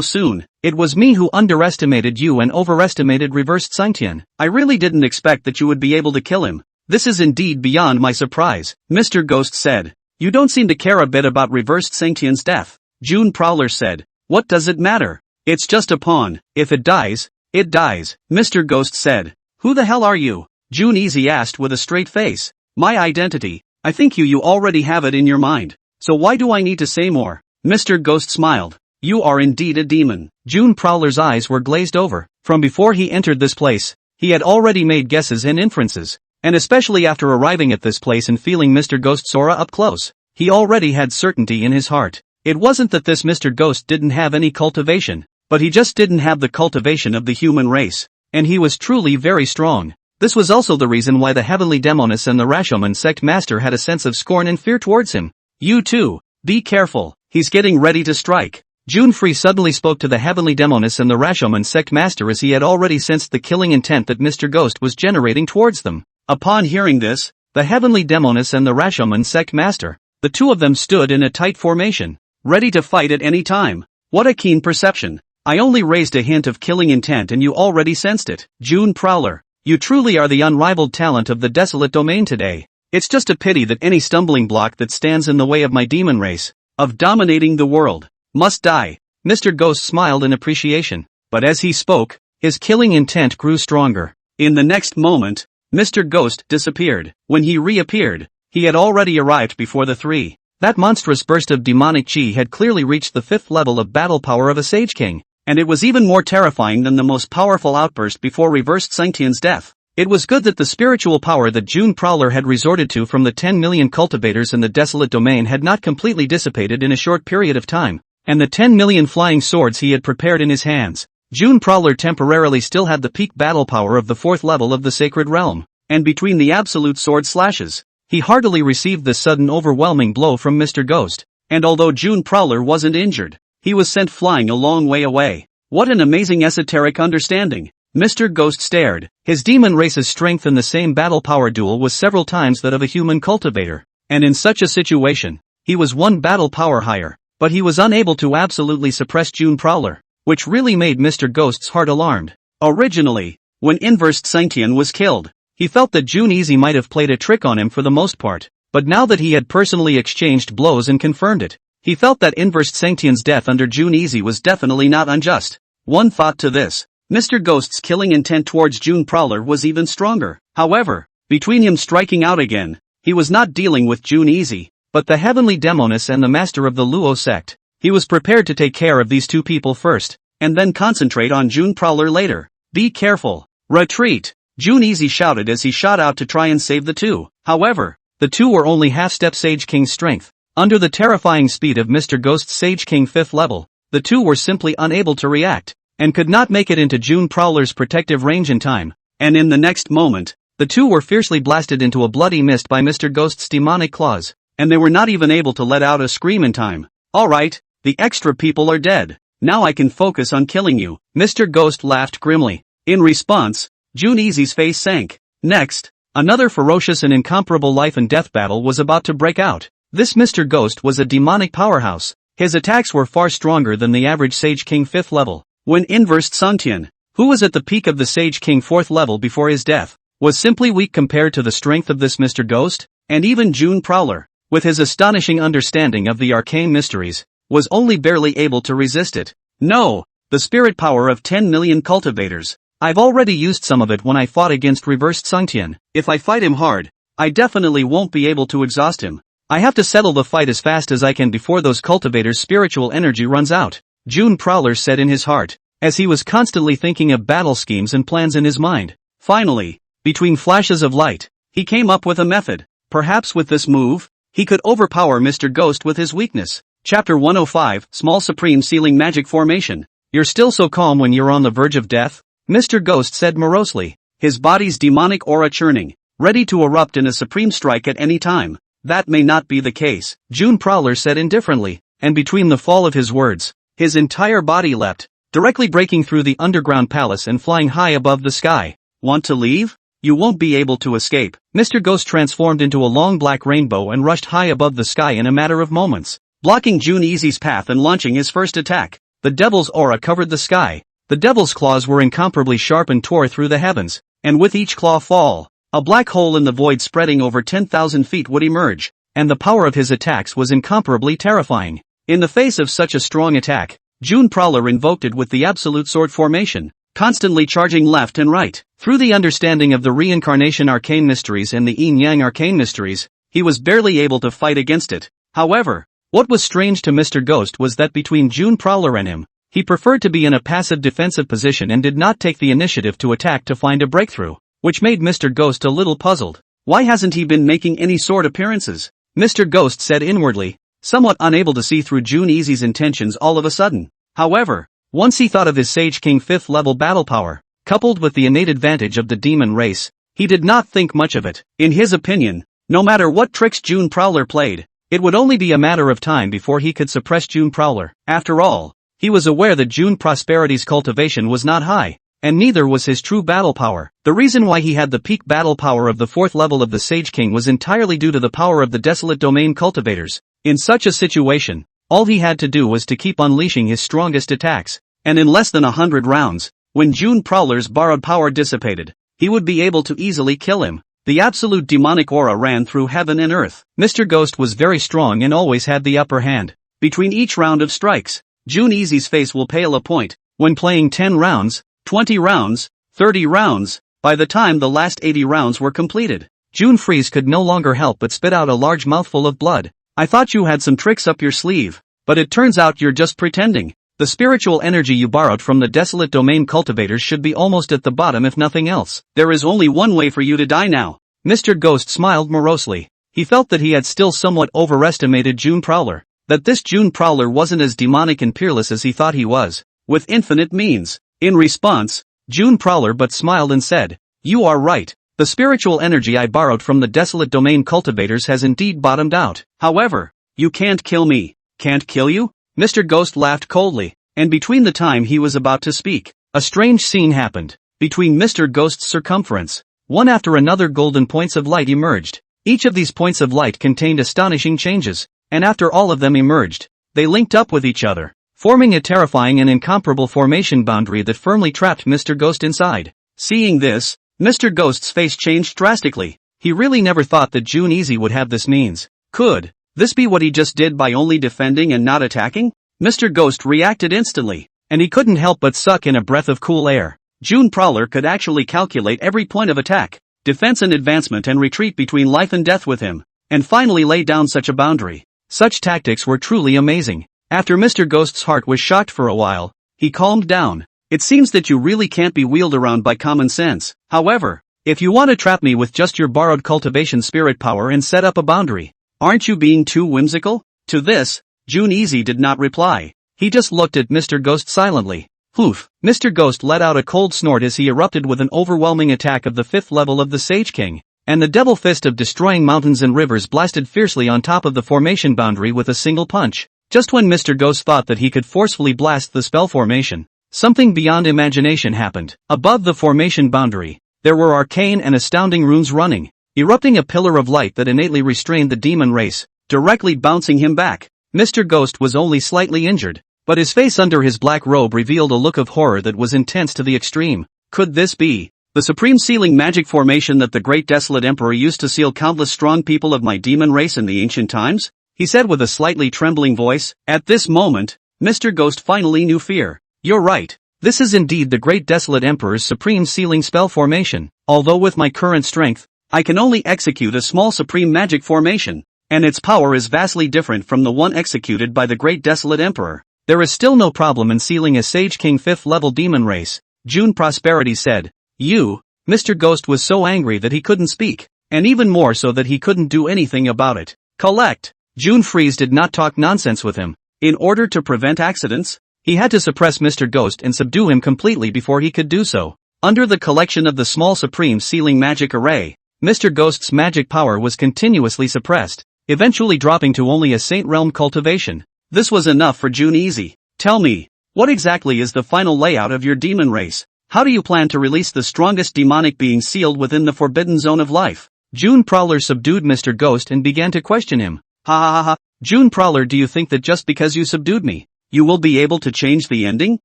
soon. It was me who underestimated you and overestimated Reversed Sanctian. I really didn't expect that you would be able to kill him. This is indeed beyond my surprise, Mr. Ghost said. You don't seem to care a bit about Reversed Sanctian's death. June Prowler said. What does it matter? It's just a pawn. If it dies, it dies, Mr. Ghost said. Who the hell are you? June Easy asked with a straight face. My identity. I think you already have it in your mind. So why do I need to say more? Mr. Ghost smiled. You are indeed a demon. June Prowler's eyes were glazed over. From before he entered this place, he had already made guesses and inferences. And especially after arriving at this place and feeling Mr. Ghost's aura up close, he already had certainty in his heart. It wasn't that this Mr. Ghost didn't have any cultivation, but he just didn't have the cultivation of the human race. And he was truly very strong. This was also the reason why the Heavenly Demoness and the Rashomon sect master had a sense of scorn and fear towards him. You too, be careful, he's getting ready to strike. June Free suddenly spoke to the Heavenly Demoness and the Rashomon sect master as he had already sensed the killing intent that Mr. Ghost was generating towards them. Upon hearing this, the Heavenly Demoness and the Rashomon sect master, the two of them stood in a tight formation, ready to fight at any time. What a keen perception. I only raised a hint of killing intent and you already sensed it. June Prowler. You truly are the unrivaled talent of the desolate domain today. It's just a pity that any stumbling block that stands in the way of my demon race, of dominating the world, must die. Mr. Ghost smiled in appreciation, but as he spoke, his killing intent grew stronger. In the next moment, Mr. Ghost disappeared. When he reappeared, he had already arrived before the three. That monstrous burst of demonic chi had clearly reached the 5th level of battle power of a Sage King. And it was even more terrifying than the most powerful outburst before Reversed Sanctian's death. It was good that the spiritual power that June Prowler had resorted to from the 10 million cultivators in the desolate domain had not completely dissipated in a short period of time, and the 10 million flying swords he had prepared in his hands. June Prowler temporarily still had the peak battle power of the 4th level of the Sacred Realm, and between the absolute sword slashes, he heartily received the sudden overwhelming blow from Mr. Ghost, and although June Prowler wasn't injured, he was sent flying a long way away. What an amazing esoteric understanding. Mr. Ghost stared. His demon race's strength in the same battle power duel was several times that of a human cultivator, and in such a situation, he was one battle power higher, but he was unable to absolutely suppress June Prowler, which really made Mr. Ghost's heart alarmed. Originally, when Inversed Sanctian was killed, he felt that June Easy might have played a trick on him for the most part, but now that he had personally exchanged blows and confirmed it, he felt that Inversed Sanctian's death under June Easy was definitely not unjust. One thought to this, Mr. Ghost's killing intent towards June Prowler was even stronger. However, between him striking out again, he was not dealing with June Easy, but the Heavenly Demoness and the Master of the Luo sect. He was prepared to take care of these two people first, and then concentrate on June Prowler later. Be careful. Retreat! June Easy shouted as he shot out to try and save the two. However, the two were only half-step Sage King's strength. Under the terrifying speed of Mr. Ghost's Sage King 5th level, the two were simply unable to react, and could not make it into June Prowler's protective range in time, and in the next moment, the two were fiercely blasted into a bloody mist by Mr. Ghost's demonic claws, and they were not even able to let out a scream in time. Alright, the extra people are dead. Now I can focus on killing you. Mr. Ghost laughed grimly. In response, June Easy's face sank. Next, another ferocious and incomparable life and death battle was about to break out. This Mr. Ghost was a demonic powerhouse. His attacks were far stronger than the average Sage King 5th level. When Inversed Sanctian, who was at the peak of the Sage King 4th level before his death, was simply weak compared to the strength of this Mr. Ghost, and even June Prowler, with his astonishing understanding of the arcane mysteries, was only barely able to resist it. No, the spirit power of 10 million cultivators. I've already used some of it when I fought against Reversed Sanctian. If I fight him hard, I definitely won't be able to exhaust him. I have to settle the fight as fast as I can before those cultivators' spiritual energy runs out, June Prowler said in his heart, as he was constantly thinking of battle schemes and plans in his mind. Finally, between flashes of light, he came up with a method. Perhaps with this move, he could overpower Mr. Ghost with his weakness. Chapter 105, Small Supreme Sealing Magic Formation. You're still so calm when you're on the verge of death? Mr. Ghost said morosely, his body's demonic aura churning, ready to erupt in a supreme strike at any time. That may not be the case, June Prowler said indifferently, and between the fall of his words, his entire body leapt, directly breaking through the underground palace and flying high above the sky. Want to leave? You won't be able to escape. Mr. Ghost transformed into a long black rainbow and rushed high above the sky in a matter of moments, blocking June Easy's path and launching his first attack. The devil's aura covered the sky. The devil's claws were incomparably sharp and tore through the heavens, and with each claw fall, a black hole in the void spreading over 10,000 feet would emerge, and the power of his attacks was incomparably terrifying. In the face of such a strong attack, June Prowler invoked it with the absolute sword formation, constantly charging left and right. Through the understanding of the reincarnation arcane mysteries and the yin-yang arcane mysteries, he was barely able to fight against it. However, what was strange to Mr. Ghost was that between June Prowler and him, he preferred to be in a passive defensive position and did not take the initiative to attack to find a breakthrough, which made Mr. Ghost a little puzzled. Why hasn't he been making any sword appearances? Mr. Ghost said inwardly, somewhat unable to see through June Easy's intentions all of a sudden. However, once he thought of his Sage King 5th level battle power, coupled with the innate advantage of the demon race, he did not think much of it. In his opinion, no matter what tricks June Prowler played, it would only be a matter of time before he could suppress June Prowler. After all, he was aware that June Prosperity's cultivation was not high, and neither was his true battle power. The reason why he had the peak battle power of the 4th level of the Sage King was entirely due to the power of the Desolate Domain cultivators. In such a situation, all he had to do was to keep unleashing his strongest attacks, and in less than 100 rounds, when June Prowler's borrowed power dissipated, he would be able to easily kill him. The absolute demonic aura ran through heaven and earth. Mr. Ghost was very strong and always had the upper hand. Between each round of strikes, June Easy's face will pale a point. When playing 10 rounds, 20 rounds, 30 rounds, by the time the last 80 rounds were completed, June Freeze could no longer help but spit out a large mouthful of blood. I thought you had some tricks up your sleeve, but it turns out you're just pretending. The spiritual energy you borrowed from the Desolate Domain cultivators should be almost at the bottom if nothing else. There is only one way for you to die now. Mr. Ghost smiled morosely. He felt that he had still somewhat overestimated June Prowler, that this June Prowler wasn't as demonic and peerless as he thought he was, with infinite means. In response, June Prowler but smiled and said, you are right. The spiritual energy I borrowed from the Desolate Domain cultivators has indeed bottomed out. However, you can't kill me. Can't kill you? Mr. Ghost laughed coldly, and between the time he was about to speak, a strange scene happened. Between Mr. Ghost's circumference, one after another golden points of light emerged. Each of these points of light contained astonishing changes, and after all of them emerged, they linked up with each other, forming a terrifying and incomparable formation boundary that firmly trapped Mr. Ghost inside. Seeing this, Mr. Ghost's face changed drastically. He really never thought that June Easy would have this means. Could this be what he just did by only defending and not attacking? Mr. Ghost reacted instantly, and he couldn't help but suck in a breath of cool air. June Prowler could actually calculate every point of attack, defense and advancement and retreat between life and death with him, and finally lay down such a boundary. Such tactics were truly amazing. After Mr. Ghost's heart was shocked for a while, he calmed down. It seems that you really can't be wheeled around by common sense. However, if you want to trap me with just your borrowed cultivation spirit power and set up a boundary, aren't you being too whimsical? To this, June Easy did not reply. He just looked at Mr. Ghost silently. Poof! Mr. Ghost let out a cold snort as he erupted with an overwhelming attack of the 5th level of the Sage King, and the devil fist of destroying mountains and rivers blasted fiercely on top of the formation boundary with a single punch. Just when Mr. Ghost thought that he could forcefully blast the spell formation, something beyond imagination happened. Above the formation boundary, there were arcane and astounding runes running, erupting a pillar of light that innately restrained the demon race, directly bouncing him back. Mr. Ghost was only slightly injured, but his face under his black robe revealed a look of horror that was intense to the extreme. Could this be the supreme sealing magic formation that the great desolate emperor used to seal countless strong people of my demon race in the ancient times? He said with a slightly trembling voice. At this moment, Mr. Ghost finally knew fear. You're right. This is indeed the great desolate emperor's supreme sealing spell formation. Although with my current strength, I can only execute a small supreme magic formation, and its power is vastly different from the one executed by the great desolate emperor. There is still no problem in sealing a Sage King 5th level demon race, June Prosperity said. Mr. Ghost was so angry that he couldn't speak, and even more so that he couldn't do anything about it. Collect. June Freeze did not talk nonsense with him. In order to prevent accidents, He had to suppress Mr. Ghost and subdue him completely before he could do so. Under the collection of the small supreme sealing magic array, Mr. Ghost's magic power was continuously suppressed, eventually dropping to only a Saint Realm cultivation. This was enough for June Easy. Tell me, what exactly is the final layout of your demon race? How do you plan to release the strongest demonic being sealed within the forbidden zone of life? June Prowler subdued Mr. Ghost and began to question him. Ha ha ha ha. June Prowler, do you think that just because you subdued me, you will be able to change the ending?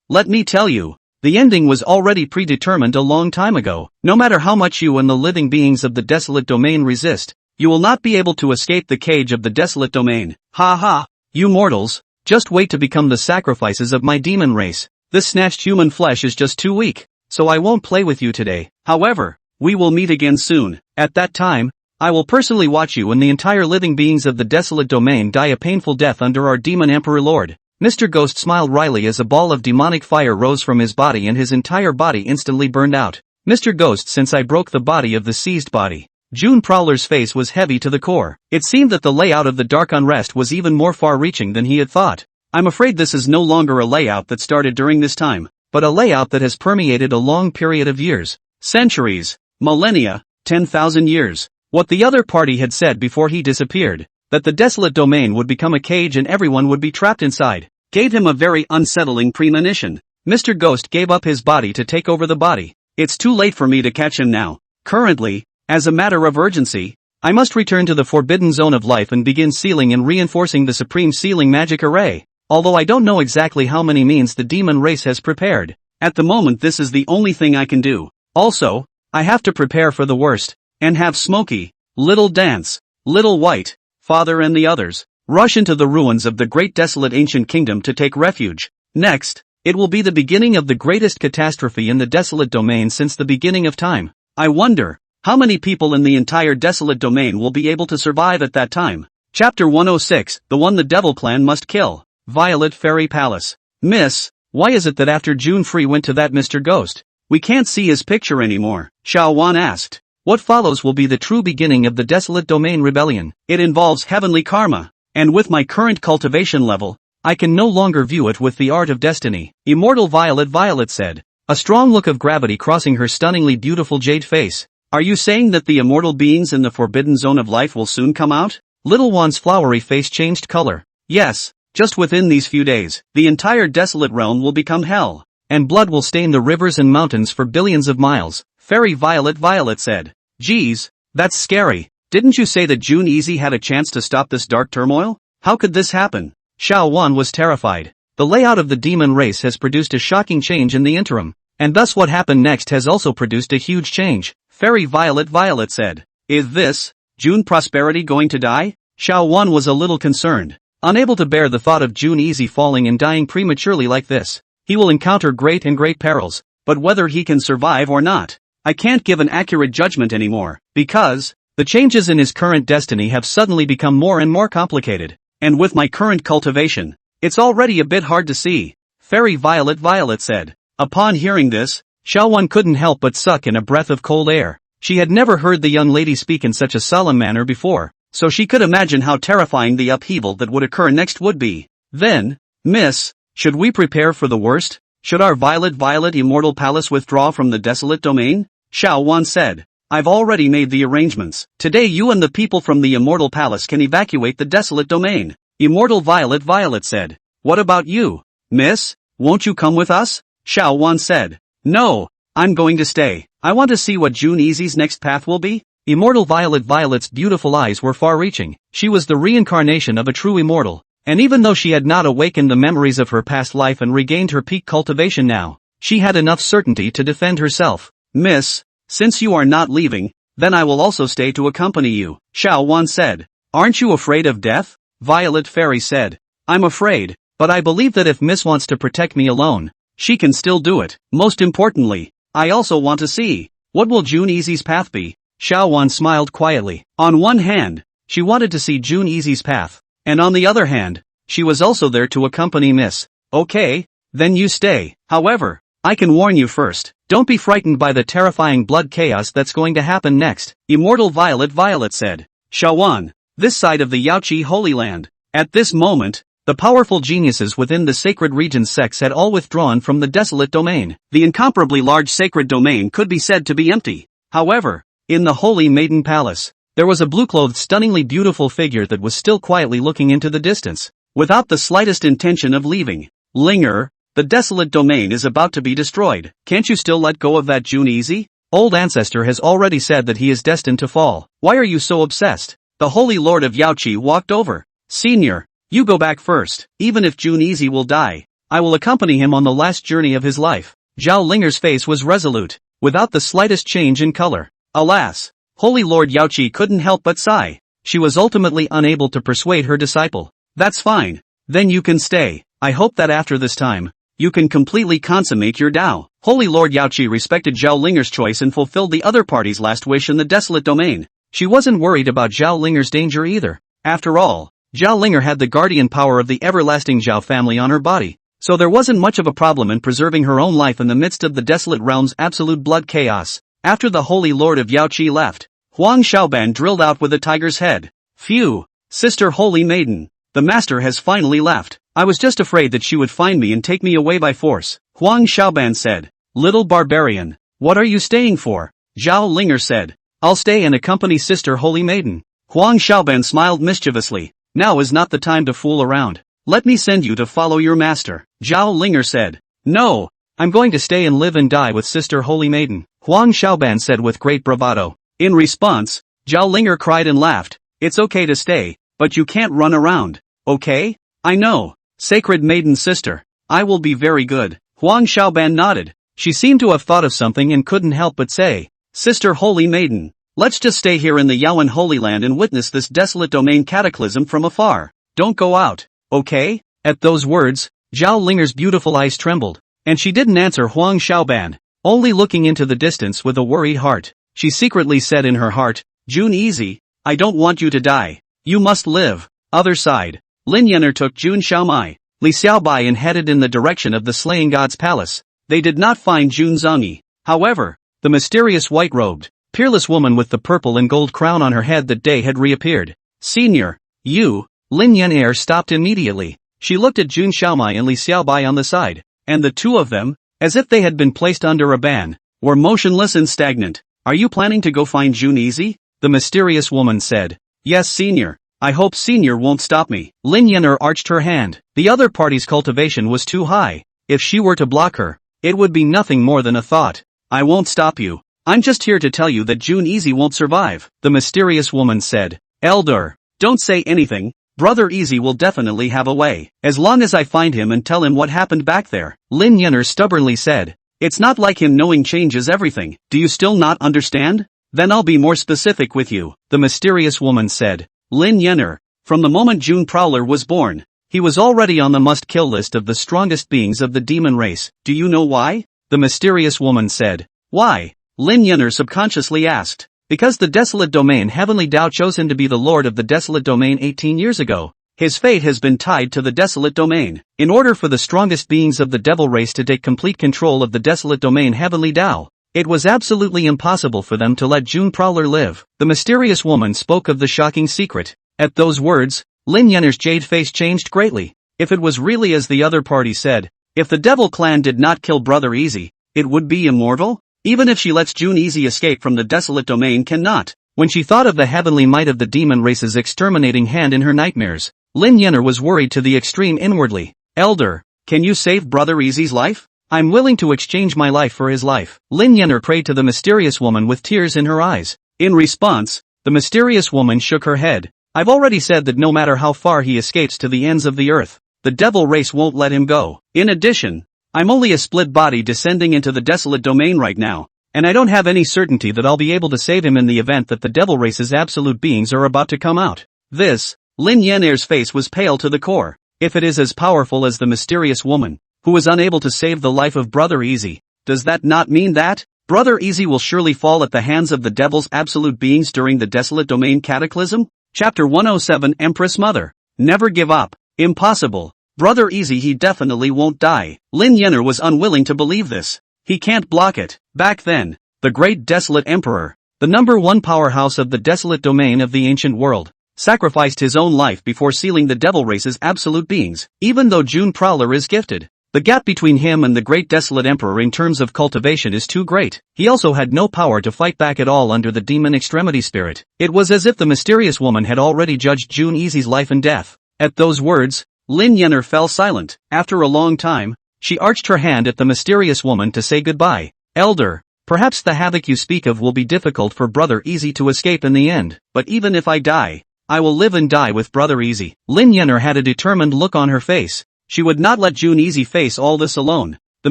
Let me tell you. The ending was already predetermined a long time ago. No matter how much you and the living beings of the desolate domain resist, you will not be able to escape the cage of the desolate domain. Ha ha! You mortals, just wait to become the sacrifices of my demon race. This snatched human flesh is just too weak, so I won't play with you today. However, we will meet again soon. At that time, I will personally watch you and the entire living beings of the desolate domain die a painful death under our demon emperor lord. Mr. Ghost smiled wryly as a ball of demonic fire rose from his body and his entire body instantly burned out. Mr. Ghost, since I broke the body of the seized body. June Prowler's face was heavy to the core. It seemed that the layout of the dark unrest was even more far-reaching than he had thought. I'm afraid this is no longer a layout that started during this time, but a layout that has permeated a long period of years, centuries, millennia, 10,000 years. What the other party had said before he disappeared, that the desolate domain would become a cage and everyone would be trapped inside, gave him a very unsettling premonition. Mr. Ghost gave up his body to take over the body. It's too late for me to catch him now. Currently, as a matter of urgency, I must return to the forbidden zone of life and begin sealing and reinforcing the supreme sealing magic array, although I don't know exactly how many means the demon race has prepared. At the moment this is the only thing I can do. Also, I have to prepare for the worst, and have Smokey, Little Dance, Little White, Father and the others rush into the ruins of the great desolate ancient kingdom to take refuge. Next, it will be the beginning of the greatest catastrophe in the desolate domain since the beginning of time. I wonder, how many people in the entire desolate domain will be able to survive at that time? Chapter 106, The One the Devil Clan Must Kill. Violet Fairy Palace. Miss, why is it that after June Free went to that Mr. Ghost, we can't see his picture anymore? Xiao Wan asked. What follows will be the true beginning of the desolate domain rebellion. It involves heavenly karma, and with my current cultivation level, I can no longer view it with the art of destiny. Immortal Violet said, a strong look of gravity crossing her stunningly beautiful jade face. Are you saying that the immortal beings in the forbidden zone of life will soon come out? Little Wan's flowery face changed color. Yes, just within these few days, the entire desolate realm will become hell, and blood will stain the rivers and mountains for billions of miles. Fairy Violet said. Geez, that's scary. Didn't you say that June Easy had a chance to stop this dark turmoil? How could this happen? Xiao Wan was terrified. The layout of the demon race has produced a shocking change in the interim, and thus what happened next has also produced a huge change. Fairy Violet said. Is this, June Prosperity going to die? Xiao Wan was a little concerned, unable to bear the thought of June Easy falling and dying prematurely like this. He will encounter great perils, but whether he can survive or not, I can't give an accurate judgment anymore, because the changes in his current destiny have suddenly become more and more complicated, and with my current cultivation, it's already a bit hard to see. Fairy Violet said. Upon hearing this, Xiao Wan couldn't help but suck in a breath of cold air. She had never heard the young lady speak in such a solemn manner before, so she could imagine how terrifying the upheaval that would occur next would be. Then, Miss, should we prepare for the worst? Should our Violet Immortal Palace withdraw from the desolate domain? Xiao Wan said. I've already made the arrangements. Today you and the people from the Immortal Palace can evacuate the desolate domain. Immortal Violet said. What about you? Miss, won't you come with us? Xiao Wan said. No, I'm going to stay. I want to see what June Easy's next path will be. Immortal Violet's beautiful eyes were far-reaching. She was the reincarnation of a true immortal, and even though she had not awakened the memories of her past life and regained her peak cultivation now, she had enough certainty to defend herself. Miss, since you are not leaving, then I will also stay to accompany you, Xiao Wan said. Aren't you afraid of death? Violet Fairy said. I'm afraid, but I believe that if Miss wants to protect me alone, she can still do it. Most importantly, I also want to see, what will June Easy's path be? Xiao Wan smiled quietly. On one hand, she wanted to see June Easy's path, and on the other hand, she was also there to accompany Miss. Okay, then you stay. However, I can warn you first, don't be frightened by the terrifying blood chaos that's going to happen next, Immortal Violet said. Xiao Wan, this side of the Yaoqi Holy Land. At this moment, The powerful geniuses within the sacred region's sects had all withdrawn from the desolate domain. The incomparably large sacred domain could be said to be empty. However, in the Holy Maiden Palace, there was a blue-clothed, stunningly beautiful figure that was still quietly looking into the distance, without the slightest intention of leaving. Linger, the desolate domain is about to be destroyed. Can't you still let go of that June Easy? Old Ancestor has already said that he is destined to fall. Why are you so obsessed? The Holy Lord of Yaoqi walked over. Senior, you go back first. Even if June Easy will die, I will accompany him on the last journey of his life. Zhao Linger's face was resolute, without the slightest change in color. Alas, Holy Lord Yaoqi couldn't help but sigh. She was ultimately unable to persuade her disciple. That's fine. Then you can stay. I hope that after this time, you can completely consummate your Tao. Holy Lord Yaoqi respected Zhao Linger's choice and fulfilled the other party's last wish in the desolate domain. She wasn't worried about Zhao Linger's danger either. After all, Zhao Linger had the guardian power of the everlasting Zhao family on her body, so there wasn't much of a problem in preserving her own life in the midst of the desolate realm's absolute blood chaos. After the Holy Lord of Yaoqi left, Huang Xiaoban drilled out with a tiger's head. Phew, Sister Holy Maiden, the master has finally left. I was just afraid that she would find me and take me away by force. Huang Xiaoban said. Little barbarian, what are you staying for? Zhao Linger said. I'll stay and accompany Sister Holy Maiden. Huang Xiaoban smiled mischievously. Now is not the time to fool around. Let me send you to follow your master. Zhao Linger said. No, I'm going to stay and live and die with Sister Holy Maiden, Huang Xiaoban said with great bravado. In response, Zhao Linger cried and laughed. It's okay to stay, but you can't run around. Okay? I know. Sacred Maiden Sister. I will be very good. Huang Xiaoban nodded. She seemed to have thought of something and couldn't help but say, Sister Holy Maiden, let's just stay here in the Yaoan Holy Land and witness this desolate domain cataclysm from afar. Don't go out, okay? At those words, Zhao Linger's beautiful eyes trembled, and she didn't answer Huang Xiaoban, only looking into the distance with a worried heart. She secretly said in her heart, June Easy, I don't want you to die. You must live. Other side. Lin Yener took Jun Xiaomai, Li Xiaobai and headed in the direction of the Slaying God's palace. They did not find Jun Zongyi. However, the mysterious white-robed, peerless woman with the purple and gold crown on her head that day had reappeared. Senior, you, Lin Yener stopped immediately. She looked at Jun Xiaomai and Li Xiaobai on the side, and the two of them, as if they had been placed under a ban, were motionless and stagnant. Are you planning to go find June Easy? The mysterious woman said. Yes, Senior. I hope Senior won't stop me. Lin Yener arched her hand. The other party's cultivation was too high. If she were to block her, it would be nothing more than a thought. I won't stop you. I'm just here to tell you that June Easy won't survive, the mysterious woman said. Elder, don't say anything. Brother Easy will definitely have a way. As long as I find him and tell him what happened back there, Lin Yener stubbornly said. It's not like him knowing changes everything. Do you still not understand? Then I'll be more specific with you, the mysterious woman said. Lin Yener, from the moment June Prowler was born, he was already on the must-kill list of the strongest beings of the demon race. Do you know why? The mysterious woman said. Why? Lin Yener subconsciously asked. Because the desolate domain Heavenly Tao chose him to be the lord of the desolate domain 18 years ago. His fate has been tied to the desolate domain. In order for the strongest beings of the devil race to take complete control of the desolate domain Heavenly Tao, it was absolutely impossible for them to let June Prowler live. The mysterious woman spoke of the shocking secret. At those words, Lin Yener's jade face changed greatly. If it was really as the other party said, if the devil clan did not kill Brother Easy, it would be immortal? Even if she lets June Easy escape from the desolate domain cannot. When she thought of the heavenly might of the demon race's exterminating hand in her nightmares, Lin Yener was worried to the extreme inwardly. Elder, can you save Brother Easy's life? I'm willing to exchange my life for his life. Lin Yener prayed to the mysterious woman with tears in her eyes. In response, the mysterious woman shook her head. I've already said that no matter how far he escapes to the ends of the earth, the devil race won't let him go. In addition, I'm only a split body descending into the desolate domain right now, and I don't have any certainty that I'll be able to save him in the event that the devil race's absolute beings are about to come out. This, Lin Yener's face was pale to the core. If it is as powerful as the mysterious woman, who was unable to save the life of Brother Easy, does that not mean that Brother Easy will surely fall at the hands of the devil's absolute beings during the desolate domain cataclysm? Chapter 107 Empress Mother. Never give up. Impossible. Brother Easy he definitely won't die. Lin Yener was unwilling to believe this. He can't block it. Back then, the great desolate emperor, the #1 powerhouse of the desolate domain of the ancient world, sacrificed his own life before sealing the devil race's absolute beings. Even though June Prowler is gifted, the gap between him and the Great Desolate Emperor in terms of cultivation is too great. He also had no power to fight back at all under the demon extremity spirit. It was as if the mysterious woman had already judged June Easy's life and death. At those words, Lin Yenner fell silent. After a long time, she arched her hand at the mysterious woman to say goodbye. Elder, perhaps the havoc you speak of will be difficult for Brother Easy to escape in the end, but even if I die, I will live and die with Brother Easy. Lin Yenner had a determined look on her face. She would not let June Easy face all this alone. The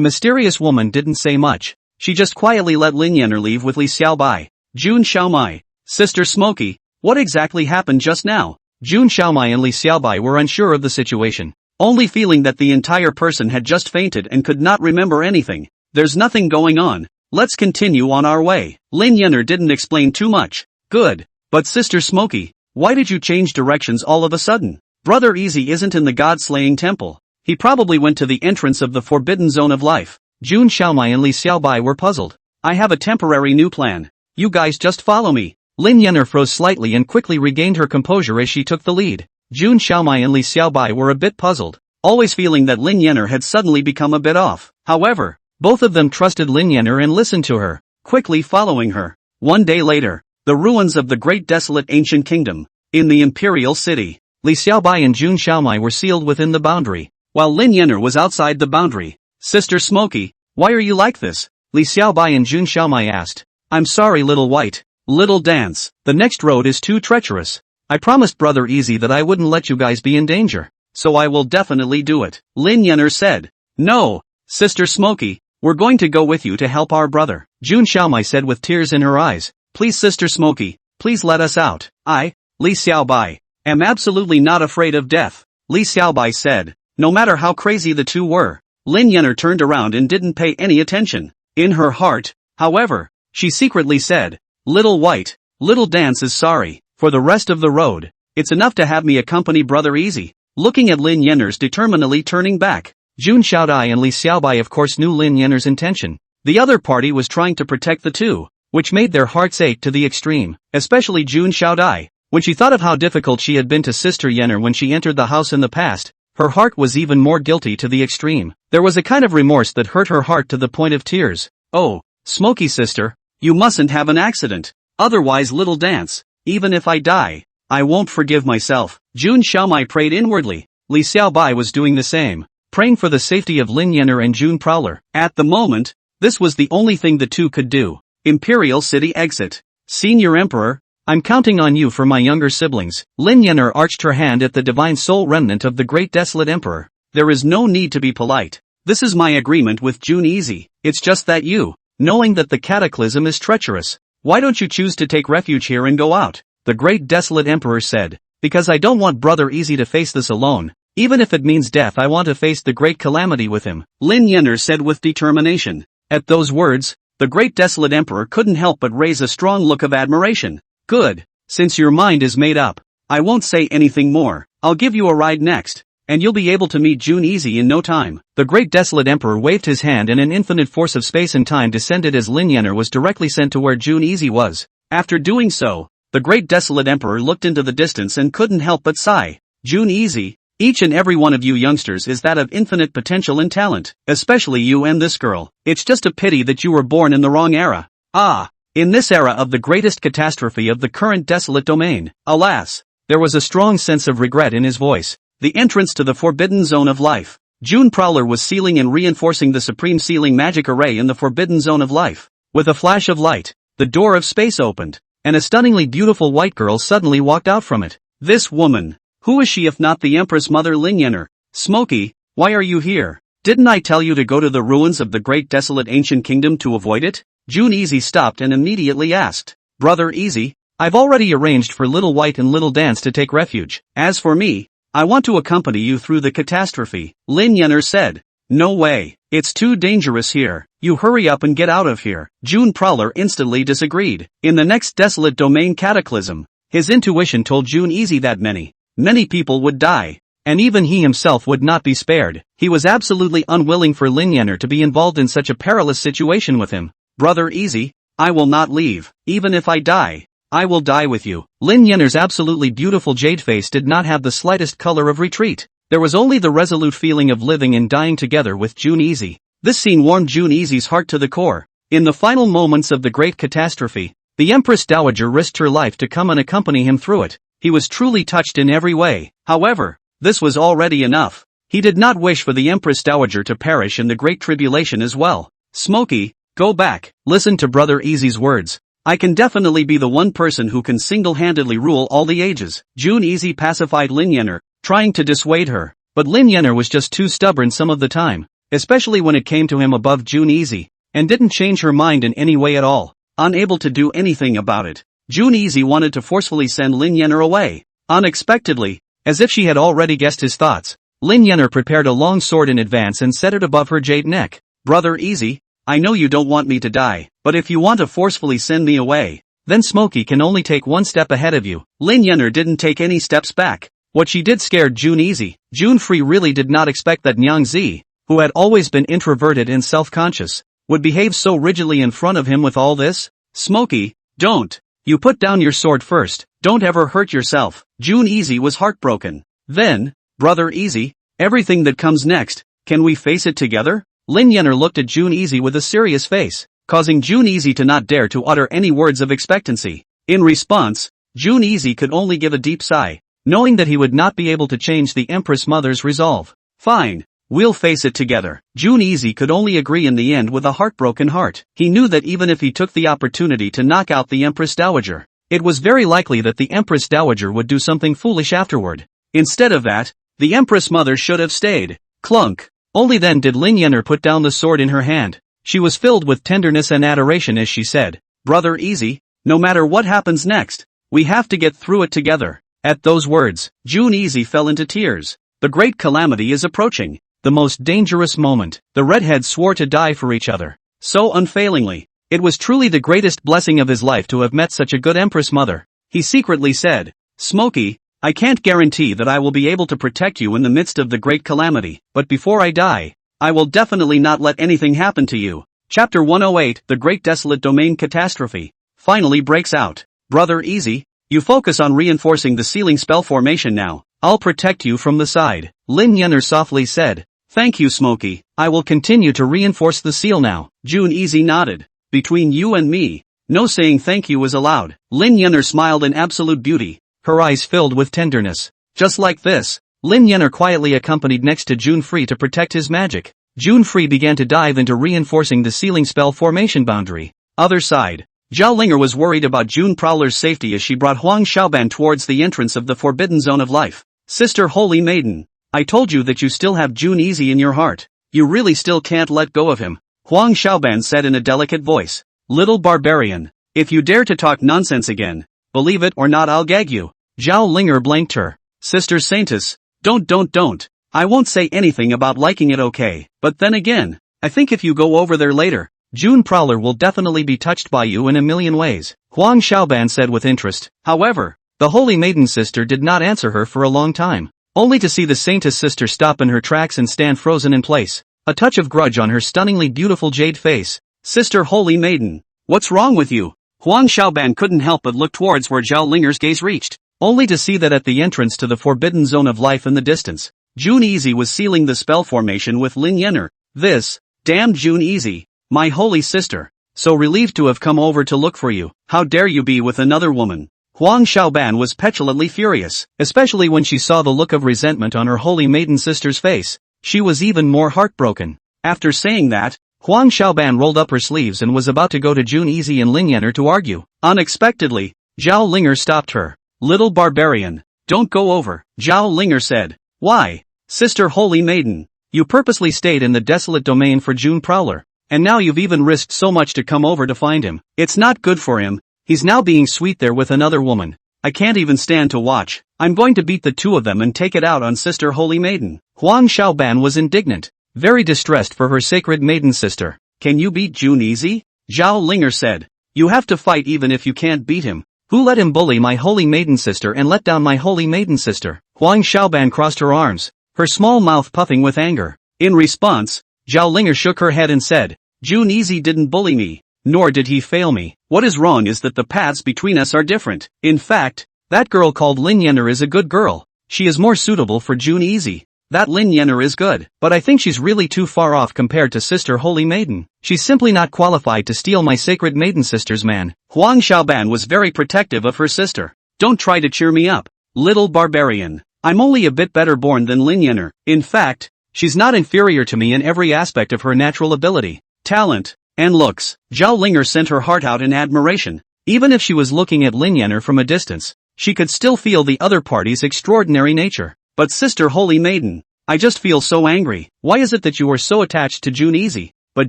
mysterious woman didn't say much. She just quietly let Lin Yenner leave with Li Xiaobai. June Xiaomai, Sister Smoky, what exactly happened just now? June Xiaomai and Li Xiaobai were unsure of the situation, only feeling that the entire person had just fainted and could not remember anything. There's nothing going on. Let's continue on our way. Lin Yenner didn't explain too much. Good. But Sister Smoky, why did you change directions all of a sudden? Brother Easy isn't in the God-slaying temple. He probably went to the entrance of the Forbidden Zone of Life. June Xiaomai and Li Xiaobai were puzzled. I have a temporary new plan. You guys just follow me. Lin Yenner froze slightly and quickly regained her composure as she took the lead. June Xiaomai and Li Xiaobai were a bit puzzled, always feeling that Lin Yenner had suddenly become a bit off. However, both of them trusted Lin Yenner and listened to her, quickly following her. One day later, the ruins of the Great Desolate Ancient Kingdom, in the Imperial City. Li Xiaobai and June Xiaomai were sealed within the boundary, while Lin Yenner was outside the boundary. Sister Smoky, why are you like this? Li Xiaobai and June Xiaomai asked. I'm sorry, Little White. Little Dance, the next road is too treacherous. I promised Brother Easy that I wouldn't let you guys be in danger, so I will definitely do it. Lin Yenner said. No, Sister Smoky, we're going to go with you to help our brother. June Xiaomai said with tears in her eyes. Please Sister Smoky, please let us out. I, Li Xiaobai, am absolutely not afraid of death. Li Xiaobai said. No matter how crazy the two were, Lin Yenner turned around and didn't pay any attention. In her heart, however, she secretly said, Little White, Little Dance is sorry. For the rest of the road, it's enough to have me accompany Brother Easy. Looking at Lin Yenner's determinedly turning back, June Xiaodai and Li Xiaobai of course knew Lin Yenner's intention. The other party was trying to protect the two, which made their hearts ache to the extreme, especially June Xiaodai. When she thought of how difficult she had been to Sister Yenner when she entered the house in the past, her heart was even more guilty to the extreme. There was a kind of remorse that hurt her heart to the point of tears. Oh, Smoky sister, you mustn't have an accident. Otherwise, Little Dance, even if I die, I won't forgive myself. June Xiaomai prayed inwardly. Li Xiaobai was doing the same, praying for the safety of Lin Yenner and June Prowler. At the moment, this was the only thing the two could do. Imperial City exit. Senior Emperor, I'm counting on you for my younger siblings. Lin Yenner arched her hand at the divine soul remnant of the Great Desolate Emperor. There is no need to be polite. This is my agreement with June Easy. It's just that you, knowing that the cataclysm is treacherous, why don't you choose to take refuge here and go out? The Great Desolate Emperor said. Because I don't want Brother Easy to face this alone. Even if it means death, I want to face the great calamity with him. Lin Yenner said with determination. At those words, the Great Desolate Emperor couldn't help but raise a strong look of admiration. Good. Since your mind is made up, I won't say anything more. I'll give you a ride next, and you'll be able to meet June Easy in no time. The Great Desolate Emperor waved his hand and an infinite force of space and time descended as Lin Yenner was directly sent to where June Easy was. After doing so, the Great Desolate Emperor looked into the distance and couldn't help but sigh. June Easy, each and every one of you youngsters is that of infinite potential and talent, especially you and this girl. It's just a pity that you were born in the wrong era. Ah, in this era of the greatest catastrophe of the current desolate domain. Alas, there was a strong sense of regret in his voice. The entrance to the Forbidden Zone of Life. June Prowler was sealing and reinforcing the Supreme Sealing Magic Array in the Forbidden Zone of Life. With a flash of light, the door of space opened, and a stunningly beautiful white girl suddenly walked out from it. This woman, who is she if not the Empress Mother Lin Yenner? Smoky, why are you here? Didn't I tell you to go to the ruins of the Great Desolate Ancient Kingdom to avoid it? June Easy stopped and immediately asked. Brother Easy, I've already arranged for Little White and Little Dance to take refuge. As for me, I want to accompany you through the catastrophe. Lin Yenner said. No way, it's too dangerous here. You hurry up and get out of here. June Prowler instantly disagreed. In the next desolate domain cataclysm, his intuition told June Easy that many people would die, and even he himself would not be spared. He was absolutely unwilling for Lin Yenner to be involved in such a perilous situation with him. Brother Easy, I will not leave, even if I die. I will die with you. Lin Yenner's absolutely beautiful jade face did not have the slightest color of retreat. There was only the resolute feeling of living and dying together with Jun Easy. This scene warmed Jun Easy's heart to the core. In the final moments of the great catastrophe, the Empress Dowager risked her life to come and accompany him through it. He was truly touched in every way. However, this was already enough. He did not wish for the Empress Dowager to perish in the Great Tribulation as well. Smokey, go back. Listen to Brother Easy's words. I can definitely be the one person who can single-handedly rule all the ages. Jun Easy pacified Lin Yenner, trying to dissuade her. But Lin Yenner was just too stubborn some of the time, especially when it came to him above Jun Easy, and didn't change her mind in any way at all. Unable to do anything about it, Jun Easy wanted to forcefully send Lin Yenner away. Unexpectedly, as if she had already guessed his thoughts, Lin Yenner prepared a long sword in advance and set it above her jade neck. Brother Easy, I know you don't want me to die, but if you want to forcefully send me away, then Smokey can only take one step ahead of you. Lin Yenner didn't take any steps back. What she did scared Jun Easy. Jun Free really did not expect that Nyang Zi, who had always been introverted and self-conscious, would behave so rigidly in front of him with all this. Smokey, don't. You put down your sword first, don't ever hurt yourself. Jun Easy was heartbroken. Then, Brother Easy, everything that comes next, can we face it together? Lin Yenner looked at Jun Easy with a serious face, causing Jun Easy to not dare to utter any words of expectancy. In response, Jun Easy could only give a deep sigh, knowing that he would not be able to change the Empress Mother's resolve. Fine, we'll face it together. Jun Easy could only agree in the end with a heartbroken heart. He knew that even if he took the opportunity to knock out the Empress Dowager, it was very likely that the Empress Dowager would do something foolish afterward. Instead of that, the Empress Mother should have stayed. Clunk. Only then did Lin Yenner put down the sword in her hand. She was filled with tenderness and adoration as she said, Brother Easy, no matter what happens next, we have to get through it together. At those words, Jun Easy fell into tears. The great calamity is approaching. The most dangerous moment. The redheads swore to die for each other. So unfailingly. It was truly the greatest blessing of his life to have met such a good Empress Mother. He secretly said, Smokey, I can't guarantee that I will be able to protect you in the midst of the great calamity, but before I die, I will definitely not let anything happen to you. Chapter 108, The Great Desolate Domain Catastrophe, finally breaks out. Brother Easy, you focus on reinforcing the sealing spell formation now. I'll protect you from the side. Lin Yenner softly said. Thank you, Smokey. I will continue to reinforce the seal now. Jun Easy nodded. Between you and me, no saying thank you is allowed. Lin Yenner smiled in absolute beauty, her eyes filled with tenderness. Just like this, Lin Yenner quietly accompanied next to Jun Free to protect his magic. Jun Free began to dive into reinforcing the sealing spell formation boundary. Other side, Zhao Linger was worried about June Prowler's safety as she brought Huang Xiaoban towards the entrance of the Forbidden Zone of Life. Sister Holy Maiden, I told you that you still have Jun Easy in your heart. You really still can't let go of him. Huang Xiaoban said in a delicate voice. Little barbarian, if you dare to talk nonsense again, believe it or not I'll gag you. Zhao Linger blanked her. Sister Saintess, don't. I won't say anything about liking it, okay, but then again, I think if you go over there later, June Prowler will definitely be touched by you in a million ways. Huang Xiaoban said with interest. However, the Holy Maiden sister did not answer her for a long time, only to see the Saintess sister stop in her tracks and stand frozen in place, a touch of grudge on her stunningly beautiful jade face. Sister Holy Maiden, what's wrong with you? Huang Xiaoban couldn't help but look towards where Zhao Linger's gaze reached, only to see that at the entrance to the Forbidden Zone of Life in the distance, Jun Easy was sealing the spell formation with Lin Yenner. This, damned Jun Easy, my holy sister, so relieved to have come over to look for you. How dare you be with another woman? Huang Xiaoban was petulantly furious, especially when she saw the look of resentment on her Holy Maiden sister's face. She was even more heartbroken. After saying that, Huang Xiaoban rolled up her sleeves and was about to go to Jun Easy and Lin Yenner to argue. Unexpectedly, Zhao Linger stopped her. Little barbarian, don't go over, Zhao Linger said. Why? Sister Holy Maiden, you purposely stayed in the desolate domain for June Prowler, and now you've even risked so much to come over to find him. It's not good for him. He's now being sweet there with another woman. I can't even stand to watch. I'm going to beat the two of them and take it out on Sister Holy Maiden. Huang Xiaoban was indignant, very distressed for her sacred maiden sister. Can you beat Jun Easy? Zhao Linger said. You have to fight even if you can't beat him. Who let him bully my Holy Maiden sister and let down my Holy Maiden sister? Huang Xiaoban crossed her arms, her small mouth puffing with anger. In response, Zhao Linger shook her head and said, Jun Easy didn't bully me. nor did he fail me. What is wrong is that the paths between us are different. In fact, that girl called Lin Yenner is a good girl. She is more suitable for June Easy. That Lin Yenner is good, but I think she's really too far off compared to Sister Holy Maiden. She's simply not qualified to steal my sacred maiden sister's man. Huang Xiaoban was very protective of her sister. Don't try to cheer me up, little barbarian. I'm only a bit better born than Lin Yenner. In fact, she's not inferior to me in every aspect of her natural ability, talent, and looks. Zhao Linger sent her heart out in admiration. Even if she was looking at Lin Yenner from a distance, she could still feel the other party's extraordinary nature. But Sister Holy Maiden, I just feel so angry. Why is it that you are so attached to June Easy? But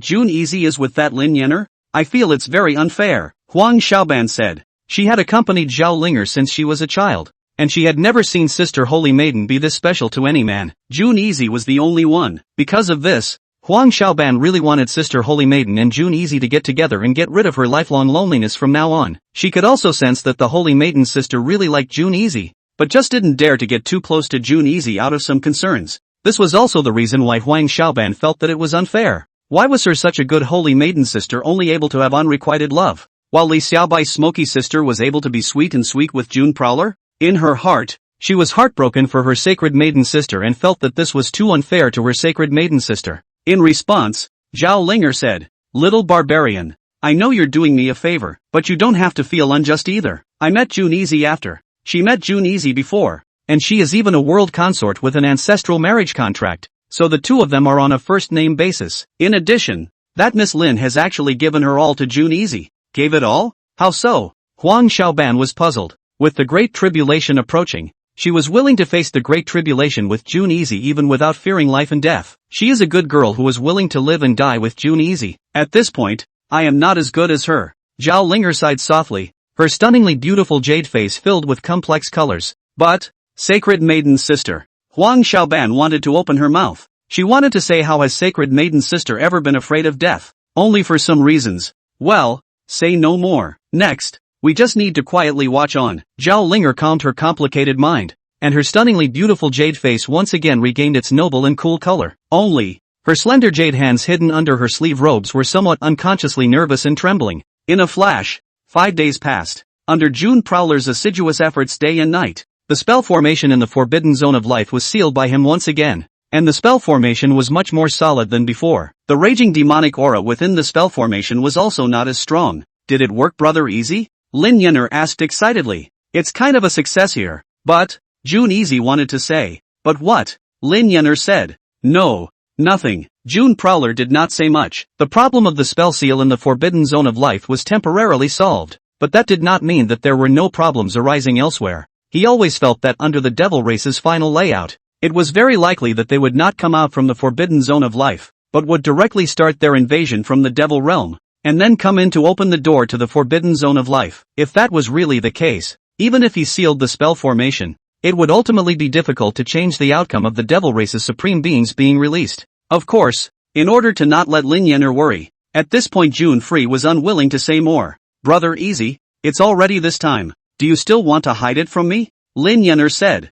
June Easy is with that Lin Yenner? I feel it's very unfair. Huang Xiaoban said. She had accompanied Zhao Linger since she was a child, and she had never seen Sister Holy Maiden be this special to any man. June Easy was the only one. Because of this, Huang Xiaoban really wanted Sister Holy Maiden and June Easy to get together and get rid of her lifelong loneliness from now on. She could also sense that the Holy Maiden's sister really liked June Easy, but just didn't dare to get too close to June Easy out of some concerns. This was also the reason why Huang Xiaoban felt that it was unfair. Why was her such a good Holy Maiden sister only able to have unrequited love, while Li Xiaobai's smoky sister was able to be sweet and sweet with June Prowler? In her heart, she was heartbroken for her sacred maiden sister and felt that this was too unfair to her sacred maiden sister. In response, Zhao Linger said, "Little barbarian, I know you're doing me a favor, but you don't have to feel unjust either. I met June Easy after. She met June Easy before, and she is even a world consort with an ancestral marriage contract, so the two of them are on a first-name basis. In addition, that Miss Lin has actually given her all to June Easy." Gave it all? How so? Huang Xiaoban was puzzled. With the Great Tribulation approaching, she was willing to face the Great Tribulation with June Easy even without fearing life and death. She is a good girl who was willing to live and die with June Easy. At this point, I am not as good as her. Zhao Linger sighed softly, her stunningly beautiful jade face filled with complex colors. But, sacred maiden sister. Huang Xiaoban wanted to open her mouth. She wanted to say how has sacred maiden sister ever been afraid of death? Only for some reasons. Well, say no more. Next, we just need to quietly watch on. Zhao Linger calmed her complicated mind, and her stunningly beautiful jade face once again regained its noble and cool color. Only, her slender jade hands hidden under her sleeve robes were somewhat unconsciously nervous and trembling. In a flash, 5 days passed. Under June Prowler's assiduous efforts day and night, the spell formation in the forbidden zone of life was sealed by him once again, and the spell formation was much more solid than before. The raging demonic aura within the spell formation was also not as strong. Did it work, Brother Easy? Lin Yenner asked excitedly. It's kind of a success here. But, June Easy wanted to say. But what? Lin Yenner said. No, nothing. June Prowler did not say much. The problem of the spell seal in the forbidden zone of life was temporarily solved, but that did not mean that there were no problems arising elsewhere. He always felt that under the devil race's final layout, it was very likely that they would not come out from the forbidden zone of life, but would directly start their invasion from the devil realm, and then come in to open the door to the forbidden zone of life. If that was really the case, even if he sealed the spell formation, it would ultimately be difficult to change the outcome of the devil race's supreme beings being released. Of course, in order to not let Lin Yenner worry, at this point June Free was unwilling to say more. Brother Easy, it's already this time. Do you still want to hide it from me? Lin Yenner said.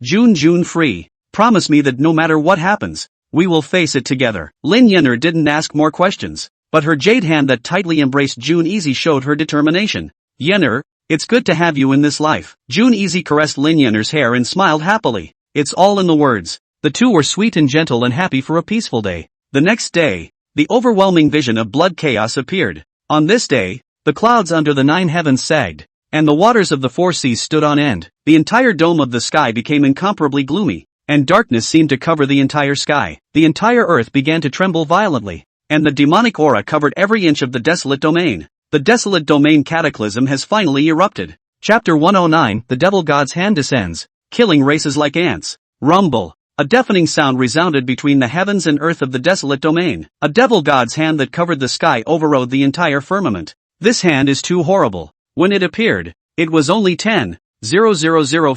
June Free, promise me that no matter what happens, we will face it together. Lin Yenner didn't ask more questions, but her jade hand that tightly embraced June Easy showed her determination. Yenner, it's good to have you in this life. June Easy caressed Lin Yenner's hair and smiled happily. It's all in the words. The two were sweet and gentle and happy for a peaceful day. The next day, the overwhelming vision of blood chaos appeared. On this day, the clouds under the 9 heavens sagged, and the waters of the 4 seas stood on end. The entire dome of the sky became incomparably gloomy, and darkness seemed to cover the entire sky. The entire earth began to tremble violently, and the demonic aura covered every inch of the desolate domain. The desolate domain cataclysm has finally erupted. Chapter 109, The Devil God's Hand Descends, Killing Races Like Ants. Rumble. A deafening sound resounded between the heavens and earth of the desolate domain. A devil god's hand that covered the sky overrode the entire firmament. This hand is too horrible. When it appeared, it was only 10,000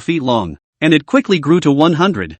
feet long, and it quickly grew to 100,000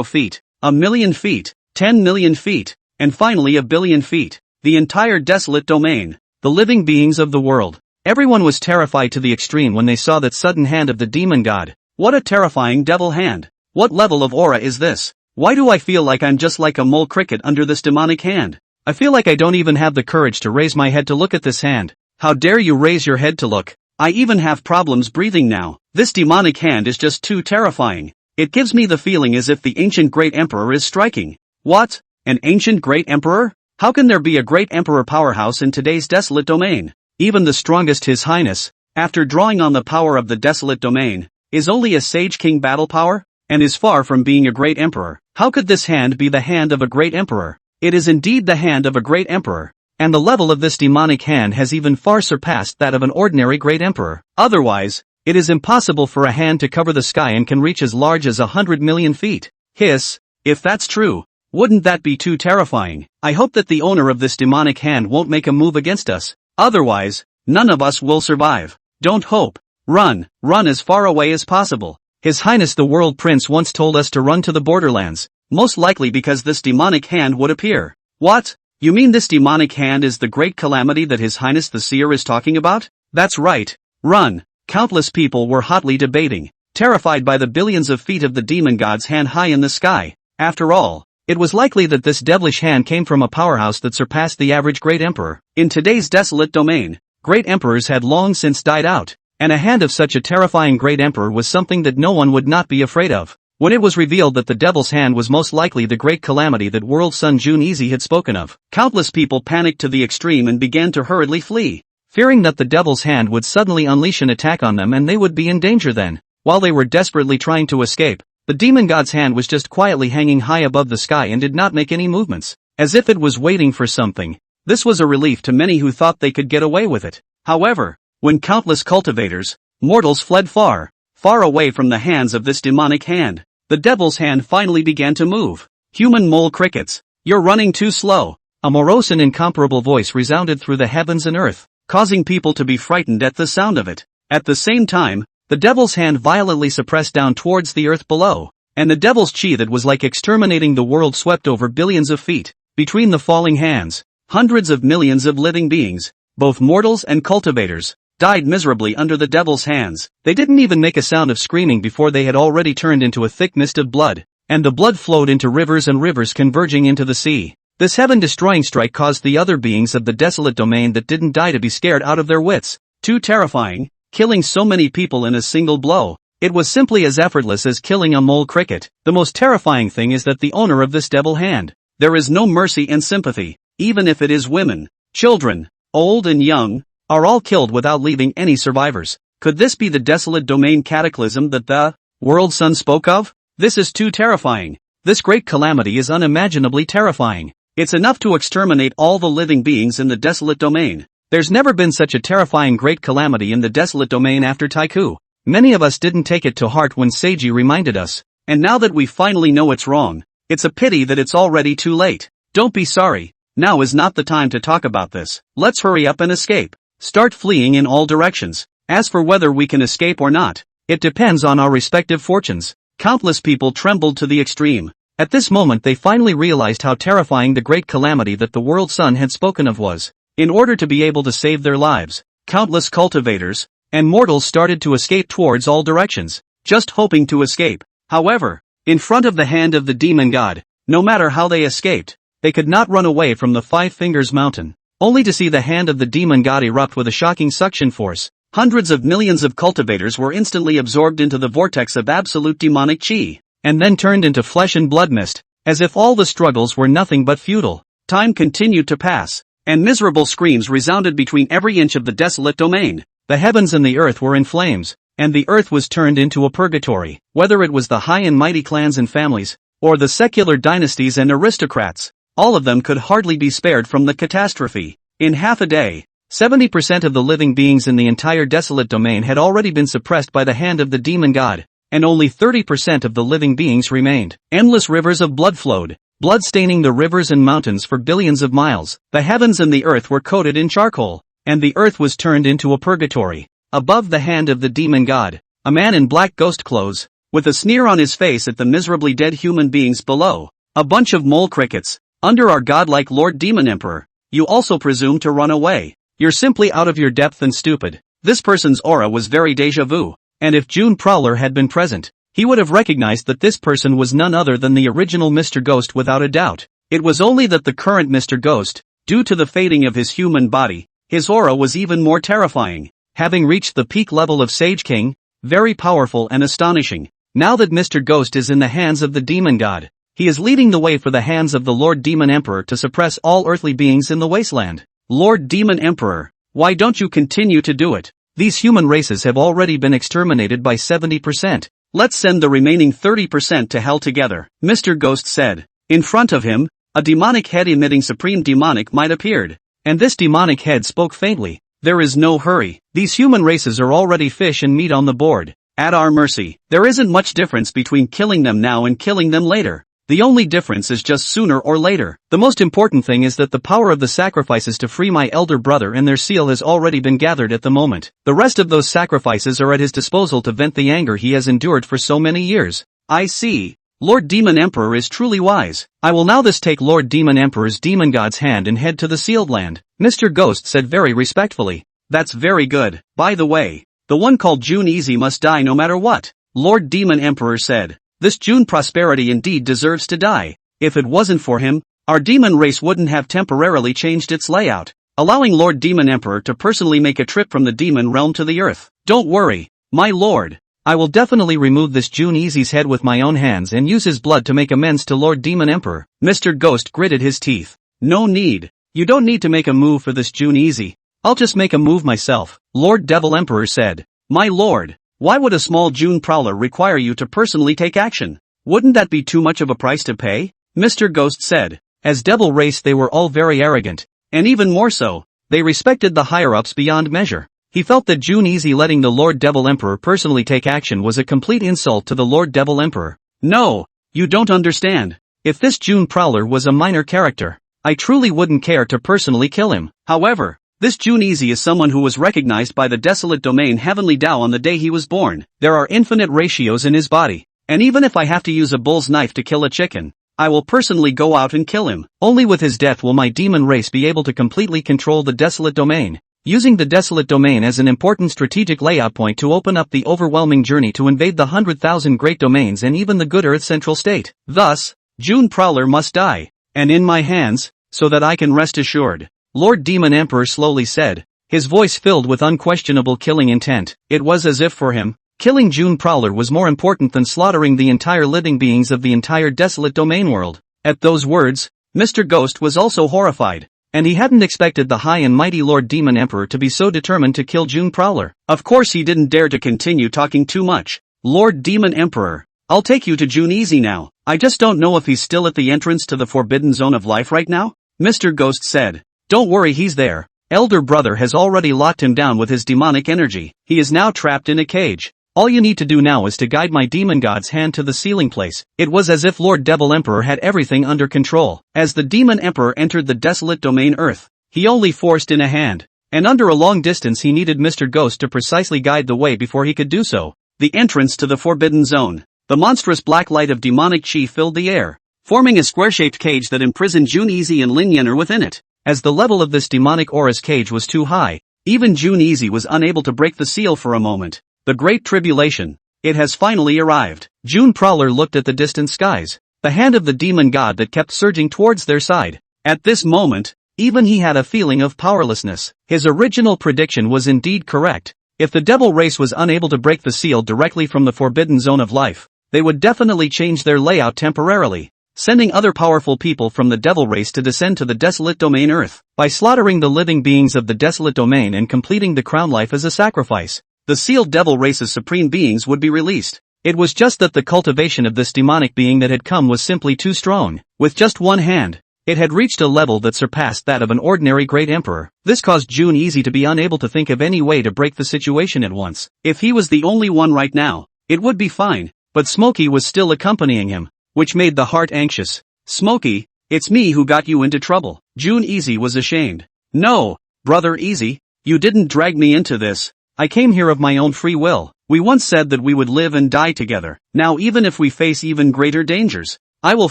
feet, 1,000,000 feet, 10 million feet, and finally 1,000,000,000 feet. The entire desolate domain, the living beings of the world. Everyone was terrified to the extreme when they saw that sudden hand of the demon god. What a terrifying devil hand. What level of aura is this? Why do I feel like I'm just like a mole cricket under this demonic hand? I feel like I don't even have the courage to raise my head to look at this hand. How dare you raise your head to look? I even have problems breathing now. This demonic hand is just too terrifying. It gives me the feeling as if the ancient great emperor is striking. What? An ancient great emperor? How can there be a great emperor powerhouse in today's desolate domain? Even the strongest His Highness, after drawing on the power of the desolate domain, is only a sage king battle power, and is far from being a great emperor. How could this hand be the hand of a great emperor? It is indeed the hand of a great emperor, and the level of this demonic hand has even far surpassed that of an ordinary great emperor. Otherwise, it is impossible for a hand to cover the sky and can reach as large as 100 million feet. Hiss, if that's true, wouldn't that be too terrifying? I hope that the owner of this demonic hand won't make a move against us. Otherwise, none of us will survive. Don't hope. Run as far away as possible. His Highness the World Prince once told us to run to the borderlands, most likely because this demonic hand would appear. What? You mean this demonic hand is the great calamity that His Highness the Seer is talking about? That's right. Run. Countless people were hotly debating, terrified by the billions of feet of the demon god's hand high in the sky. After all, it was likely that this devilish hand came from a powerhouse that surpassed the average great emperor. In today's desolate domain, great emperors had long since died out, and a hand of such a terrifying great emperor was something that no one would not be afraid of. When it was revealed that the devil's hand was most likely the great calamity that World Sun Jun Easy had spoken of, countless people panicked to the extreme and began to hurriedly flee, fearing that the devil's hand would suddenly unleash an attack on them and they would be in danger then. While they were desperately trying to escape, the demon god's hand was just quietly hanging high above the sky and did not make any movements, as if it was waiting for something. This was a relief to many who thought they could get away with it. However, when countless cultivators, mortals fled far away from the hands of this demonic hand, the devil's hand finally began to move. Human mole crickets, you're running too slow. A morose and incomparable voice resounded through the heavens and earth, causing people to be frightened at the sound of it. At the same time, the devil's hand violently suppressed down towards the earth below, and the devil's chi that was like exterminating the world swept over billions of feet. Between the falling hands, hundreds of millions of living beings, both mortals and cultivators, died miserably under the devil's hands. They didn't even make a sound of screaming before they had already turned into a thick mist of blood, and the blood flowed into rivers and rivers converging into the sea. This heaven-destroying strike caused the other beings of the desolate domain that didn't die to be scared out of their wits. Too terrifying, killing so many people in a single blow. It was simply as effortless as killing a mole cricket. The most terrifying thing is that the owner of this devil hand, there is no mercy and sympathy, even if it is women, children, old and young, are all killed without leaving any survivors. Could this be the desolate domain cataclysm that the World Sun spoke of? This is too terrifying. This great calamity is unimaginably terrifying. It's enough to exterminate all the living beings in the desolate domain. There's never been such a terrifying great calamity in the desolate domain after Taiku. Many of us didn't take it to heart when Seiji reminded us, and now that we finally know it's wrong, it's a pity that it's already too late. Don't be sorry. Now is not the time to talk about this. Let's hurry up and escape. Start fleeing in all directions. As for whether we can escape or not, it depends on our respective fortunes. Countless people trembled to the extreme. At this moment they finally realized how terrifying the great calamity that the World Sun had spoken of was. In order to be able to save their lives, countless cultivators and mortals started to escape towards all directions, just hoping to escape. However, in front of the hand of the demon god, no matter how they escaped, they could not run away from the Five Fingers Mountain, only to see the hand of the demon god erupt with a shocking suction force. Hundreds of millions of cultivators were instantly absorbed into the vortex of absolute demonic chi, and then turned into flesh and blood mist, as if all the struggles were nothing but futile. Time continued to pass, and miserable screams resounded between every inch of the desolate domain. The heavens and the earth were in flames, and the earth was turned into a purgatory. Whether it was the high and mighty clans and families, or the secular dynasties and aristocrats, all of them could hardly be spared from the catastrophe. In half a day, 70% of the living beings in the entire desolate domain had already been suppressed by the hand of the demon god, and only 30% of the living beings remained. Endless rivers of blood flowed, blood staining the rivers and mountains for billions of miles. The heavens and the earth were coated in charcoal, and the earth was turned into a purgatory. Above the hand of the demon god, a man in black ghost clothes, with a sneer on his face at the miserably dead human beings below. A bunch of mole crickets. Under our godlike Lord Demon Emperor, you also presume to run away. You're simply out of your depth and stupid. This person's aura was very deja vu, and if June Prowler had been present, he would have recognized that this person was none other than the original Mr. Ghost without a doubt. It was only that the current Mr. Ghost, due to the fading of his human body, his aura was even more terrifying, having reached the peak level of Sage King, very powerful and astonishing. Now that Mr. Ghost is in the hands of the demon god, he is leading the way for the hands of the Lord Demon Emperor to suppress all earthly beings in the wasteland. Lord Demon Emperor, why don't you continue to do it? These human races have already been exterminated by 70%. Let's send the remaining 30% to hell together, Mr. Ghost said. In front of him, a demonic head emitting supreme demonic might appeared. And this demonic head spoke faintly. There is no hurry. These human races are already fish and meat on the board. At our mercy. There isn't much difference between killing them now and killing them later. The only difference is just sooner or later. The most important thing is that the power of the sacrifices to free my elder brother and their seal has already been gathered at the moment. The rest of those sacrifices are at his disposal to vent the anger he has endured for so many years. I see. Lord Demon Emperor is truly wise. I will now take Lord Demon Emperor's demon god's hand and head to the sealed land, Mr. Ghost said very respectfully. That's very good. By the way, the one called June Easy must die no matter what, Lord Demon Emperor said. This June Prosperity indeed deserves to die. If it wasn't for him, our demon race wouldn't have temporarily changed its layout, allowing Lord Demon Emperor to personally make a trip from the demon realm to the earth. Don't worry, my lord. I will definitely remove this June Easy's head with my own hands and use his blood to make amends to Lord Demon Emperor. Mr. Ghost gritted his teeth. No need. You don't need to make a move for this June Easy. I'll just make a move myself, Lord Devil Emperor said. My lord, why would a small June Prowler require you to personally take action? Wouldn't that be too much of a price to pay? Mr. Ghost said. As Devil Race they were all very arrogant, and even more so, they respected the higher-ups beyond measure. He felt that June Easy letting the Lord Devil Emperor personally take action was a complete insult to the Lord Devil Emperor. No, you don't understand. If this June Prowler was a minor character, I truly wouldn't care to personally kill him. However, this June Easy is someone who was recognized by the desolate domain Heavenly Tao on the day he was born. There are infinite ratios in his body, and even if I have to use a bull's knife to kill a chicken, I will personally go out and kill him. Only with his death will my demon race be able to completely control the desolate domain. Using the desolate domain as an important strategic layout point to open up the overwhelming journey to invade the 100,000 great domains and even the good Earth Central State. Thus, June Prowler must die, and in my hands, so that I can rest assured, Lord Demon Emperor slowly said, his voice filled with unquestionable killing intent. It was as if for him, killing June Prowler was more important than slaughtering the entire living beings of the entire desolate domain world. At those words, Mr. Ghost was also horrified. And he hadn't expected the high and mighty Lord Demon Emperor to be so determined to kill June Prowler. Of course he didn't dare to continue talking too much. Lord Demon Emperor, I'll take you to June Easy now. I just don't know if he's still at the entrance to the Forbidden Zone of Life right now, Mr. Ghost said. Don't worry, he's there. Elder brother has already locked him down with his demonic energy. He is now trapped in a cage. All you need to do now is to guide my demon god's hand to the sealing place. It was as if Lord Devil Emperor had everything under control. As the Demon Emperor entered the desolate domain Earth, he only forced in a hand, and under a long distance he needed Mr. Ghost to precisely guide the way before he could do so. The entrance to the Forbidden Zone. The monstrous black light of demonic chi filled the air, forming a square-shaped cage that imprisoned June Easy and Lin Yenner within it. As the level of this demonic aura's cage was too high, even June Easy was unable to break the seal for a moment. The Great Tribulation. It has finally arrived. June Prowler looked at the distant skies, the hand of the demon god that kept surging towards their side. At this moment, even he had a feeling of powerlessness. His original prediction was indeed correct. If the devil race was unable to break the seal directly from the Forbidden Zone of Life, they would definitely change their layout temporarily, sending other powerful people from the devil race to descend to the desolate domain Earth. By slaughtering the living beings of the desolate domain and completing the crown life as a sacrifice, the sealed devil race's supreme beings would be released. It was just that the cultivation of this demonic being that had come was simply too strong. With just one hand, it had reached a level that surpassed that of an ordinary great emperor. This caused June Easy to be unable to think of any way to break the situation at once. If he was the only one right now, it would be fine, but Smokey was still accompanying him, which made the heart anxious. Smokey, it's me who got you into trouble. June Easy was ashamed. No, Brother Easy, you didn't drag me into this. I came here of my own free will. We once said that we would live and die together. Now even if we face even greater dangers, I will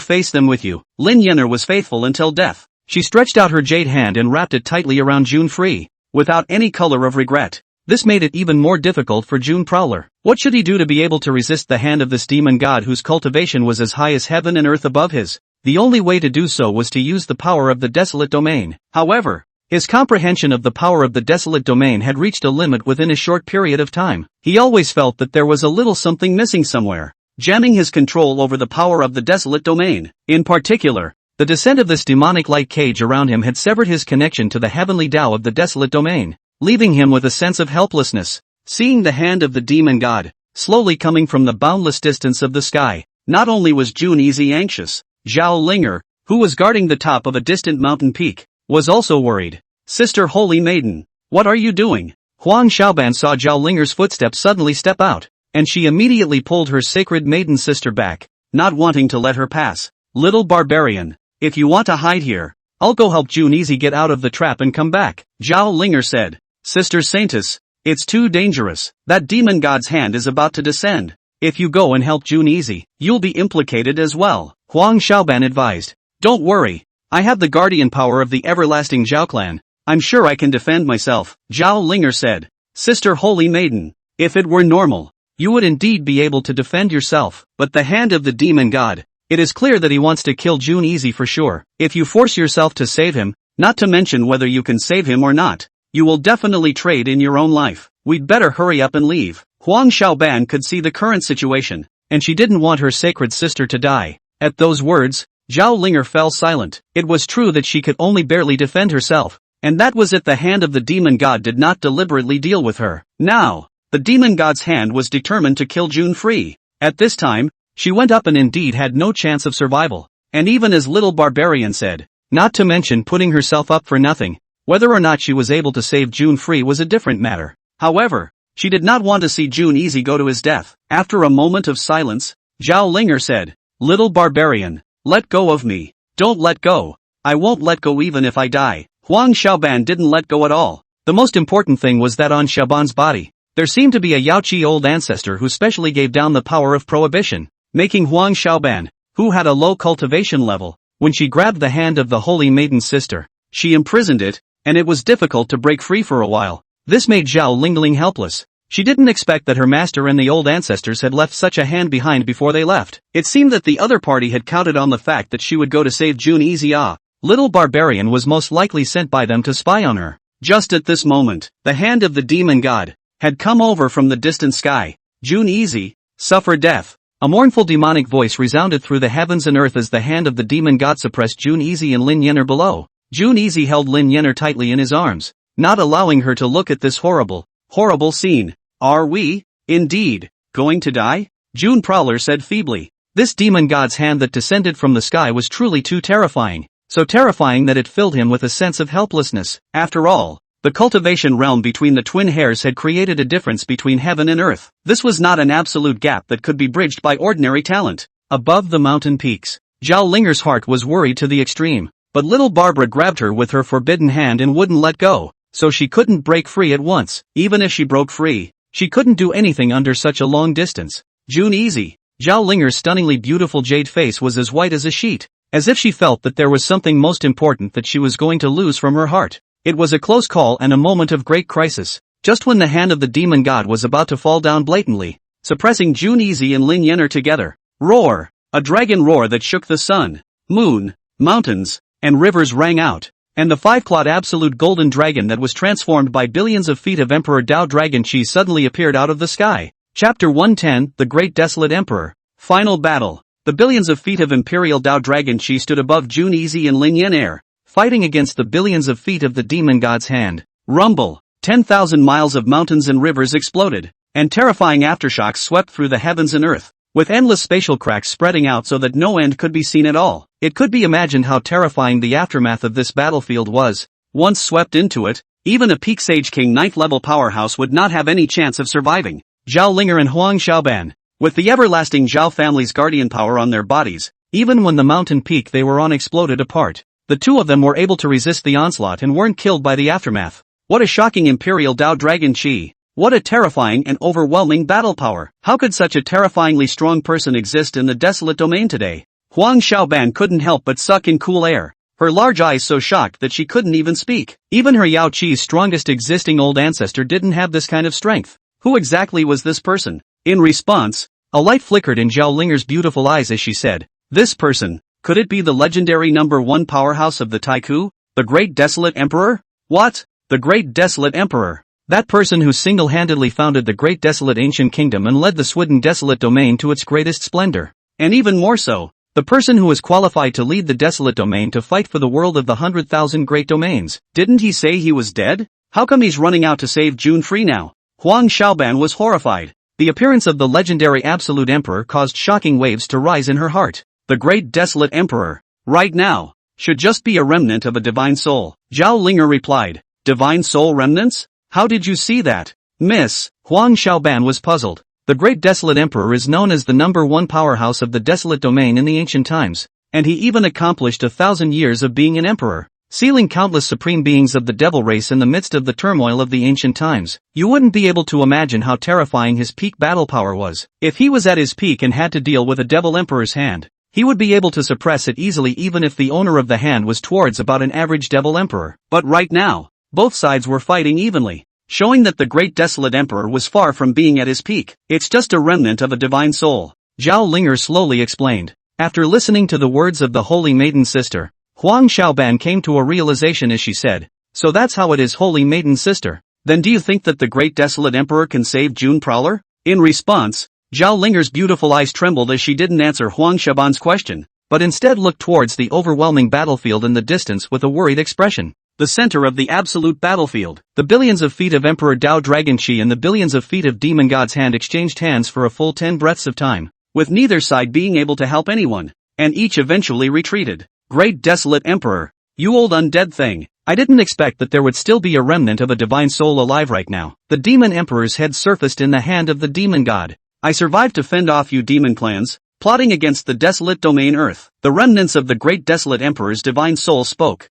face them with you. Lin Yenner was faithful until death. She stretched out her jade hand and wrapped it tightly around June Free, without any color of regret. This made it even more difficult for June Prowler. What should he do to be able to resist the hand of this demon god whose cultivation was as high as heaven and earth above his? the only way to do so was to use the power of the desolate domain. However, his comprehension of the power of the desolate domain had reached a limit within a short period of time. He always felt that there was a little something missing somewhere, jamming his control over the power of the desolate domain. In particular, the descent of this demonic light cage around him had severed his connection to the heavenly Tao of the desolate domain, leaving him with a sense of helplessness. Seeing the hand of the demon god slowly coming from the boundless distance of the sky, not only was Jun Easy anxious, Zhao Linger, who was guarding the top of a distant mountain peak, was also worried. Sister Holy Maiden, what are you doing? Huang Xiaoban saw Zhao Linger's footsteps suddenly step out, and she immediately pulled her sacred maiden sister back, not wanting to let her pass. Little barbarian, if you want to hide here, I'll go help Jun Easy get out of the trap and come back, Zhao Linger said. Sister Saintess, it's too dangerous. That demon god's hand is about to descend. If you go and help Jun Easy, you'll be implicated as well, Huang Xiaoban advised. Don't worry, I have the guardian power of the everlasting Zhao clan. I'm sure I can defend myself, Zhao Linger said. Sister Holy Maiden, if it were normal, you would indeed be able to defend yourself, but the hand of the demon god, it is clear that he wants to kill Jun Easy for sure. If you force yourself to save him, not to mention whether you can save him or not, you will definitely trade in your own life. We'd better hurry up and leave. Huang Xiaoban could see the current situation, and she didn't want her sacred sister to die. At those words, Zhao Linger fell silent. It was true that she could only barely defend herself, and that was it. The hand of the demon god did not deliberately deal with her. Now, the demon god's hand was determined to kill Jun free. At this time, she went up and indeed had no chance of survival, and even as little barbarian said, not to mention putting herself up for nothing. Whether or not she was able to save Jun free was a different matter. However, she did not want to see Jun Easy go to his death. After a moment of silence, Zhao Linger said, Little barbarian, let go of me. Don't let go. I won't let go even if I die. Huang Xiaoban didn't let go at all. The most important thing was that on Xiaoban's body, there seemed to be a Yaoqi old ancestor who specially gave down the power of prohibition, making Huang Xiaoban, who had a low cultivation level, when she grabbed the hand of the Holy Maiden sister, she imprisoned it, and it was difficult to break free for a while. This made Zhao Lingling helpless. She didn't expect that her master and the old ancestors had left such a hand behind before they left. It seemed that the other party had counted on the fact that she would go to save Jun Easy. Little barbarian was most likely sent by them to spy on her. Just at this moment, the hand of the demon god had come over from the distant sky. Jun Easy, suffer death. A mournful demonic voice resounded through the heavens and earth as the hand of the demon god suppressed Jun Easy and Lin Yener below. Jun Easy held Lin Yener tightly in his arms, not allowing her to look at this horrible scene. Are we, indeed, going to die? June Prowler said feebly. This demon god's hand that descended from the sky was truly too terrifying, so terrifying that it filled him with a sense of helplessness. After all, the cultivation realm between the twin hairs had created a difference between heaven and earth. This was not an absolute gap that could be bridged by ordinary talent. Above the mountain peaks, Zhao Linger's heart was worried to the extreme, but little Barbara grabbed her with her forbidden hand and wouldn't let go, so she couldn't break free at once. Even if she broke free, she couldn't do anything under such a long distance. Jun Easy, Zhao Linger's stunningly beautiful jade face was as white as a sheet, as if she felt that there was something most important that she was going to lose from her heart. It was a close call and a moment of great crisis, just when the hand of the demon god was about to fall down blatantly, suppressing Jun Easy and Lin Yener together. Roar! A dragon roar that shook the sun, moon, mountains, and rivers rang out, and the five-clawed absolute golden dragon that was transformed by billions of feet of Emperor Dao Dragon Chi suddenly appeared out of the sky. Chapter 110, The Great Desolate Emperor. Final battle. The billions of feet of Imperial Dao Dragon Chi stood above Jun Easy and Lin Yener, fighting against the billions of feet of the demon god's hand. Rumble. 10,000 miles of mountains and rivers exploded, and terrifying aftershocks swept through the heavens and earth, with endless spatial cracks spreading out so that no end could be seen at all. It could be imagined how terrifying the aftermath of this battlefield was. Once swept into it, even a peak Sage King 9th level powerhouse would not have any chance of surviving. Zhao Linger and Huang Xiaoban, with the everlasting Zhao family's guardian power on their bodies, even when the mountain peak they were on exploded apart, the two of them were able to resist the onslaught and weren't killed by the aftermath. What a shocking Imperial Dao Dragon Chi! What a terrifying and overwhelming battle power! How could such a terrifyingly strong person exist in the desolate domain today? Huang Xiaoban couldn't help but suck in cool air, her large eyes so shocked that she couldn't even speak. Even her Yao Qi's strongest existing old ancestor didn't have this kind of strength. Who exactly was this person? In response, a light flickered in Zhao Linger's beautiful eyes as she said, "This person, Could it be the legendary number 1 powerhouse of the Taiku? The Great Desolate Emperor? What? The Great Desolate Emperor? That person who single-handedly founded the Great Desolate Ancient Kingdom and led the Swidden Desolate Domain to its greatest splendor. And even more so, the person who is qualified to lead the Desolate Domain to fight for the world of the 100,000 Great Domains. Didn't he say he was dead? How come he's running out to save June free now? Huang Xiaoban was horrified. The appearance of the legendary Absolute Emperor caused shocking waves to rise in her heart. The Great Desolate Emperor, right now, should just be a remnant of a divine soul. Zhao Linger replied, divine soul remnants? How did you see that? Miss, Huang Xiaoban was puzzled. The Great Desolate Emperor is known as the number 1 powerhouse of the Desolate Domain in the ancient times, and he even accomplished 1,000 years of being an emperor, sealing countless supreme beings of the devil race in the midst of the turmoil of the ancient times. You wouldn't be able to imagine how terrifying his peak battle power was. If he was at his peak and had to deal with a devil emperor's hand, he would be able to suppress it easily even if the owner of the hand was towards about an average devil emperor. But right now, both sides were fighting evenly, showing that the Great Desolate Emperor was far from being at his peak. It's just a remnant of a divine soul, Zhao Linger slowly explained. After listening to the words of the Holy Maiden Sister, Huang Xiaoban came to a realization as she said, so that's how it is, Holy Maiden Sister. Then do you think that the Great Desolate Emperor can save June Prowler? In response, Zhao Linger's beautiful eyes trembled as she didn't answer Huang Xiaoban's question, but instead looked towards the overwhelming battlefield in the distance with a worried expression. The center of the absolute battlefield. The billions of feet of Emperor Dao Dragon Qi and the billions of feet of Demon God's hand exchanged hands for a full 10 breaths of time, with neither side being able to help anyone, and each eventually retreated. Great Desolate Emperor, you old undead thing, I didn't expect that there would still be a remnant of a divine soul alive right now. The Demon Emperor's head surfaced in the hand of the Demon God. I survived to fend off you demon clans, plotting against the desolate domain Earth. The remnants of the Great Desolate Emperor's divine soul spoke.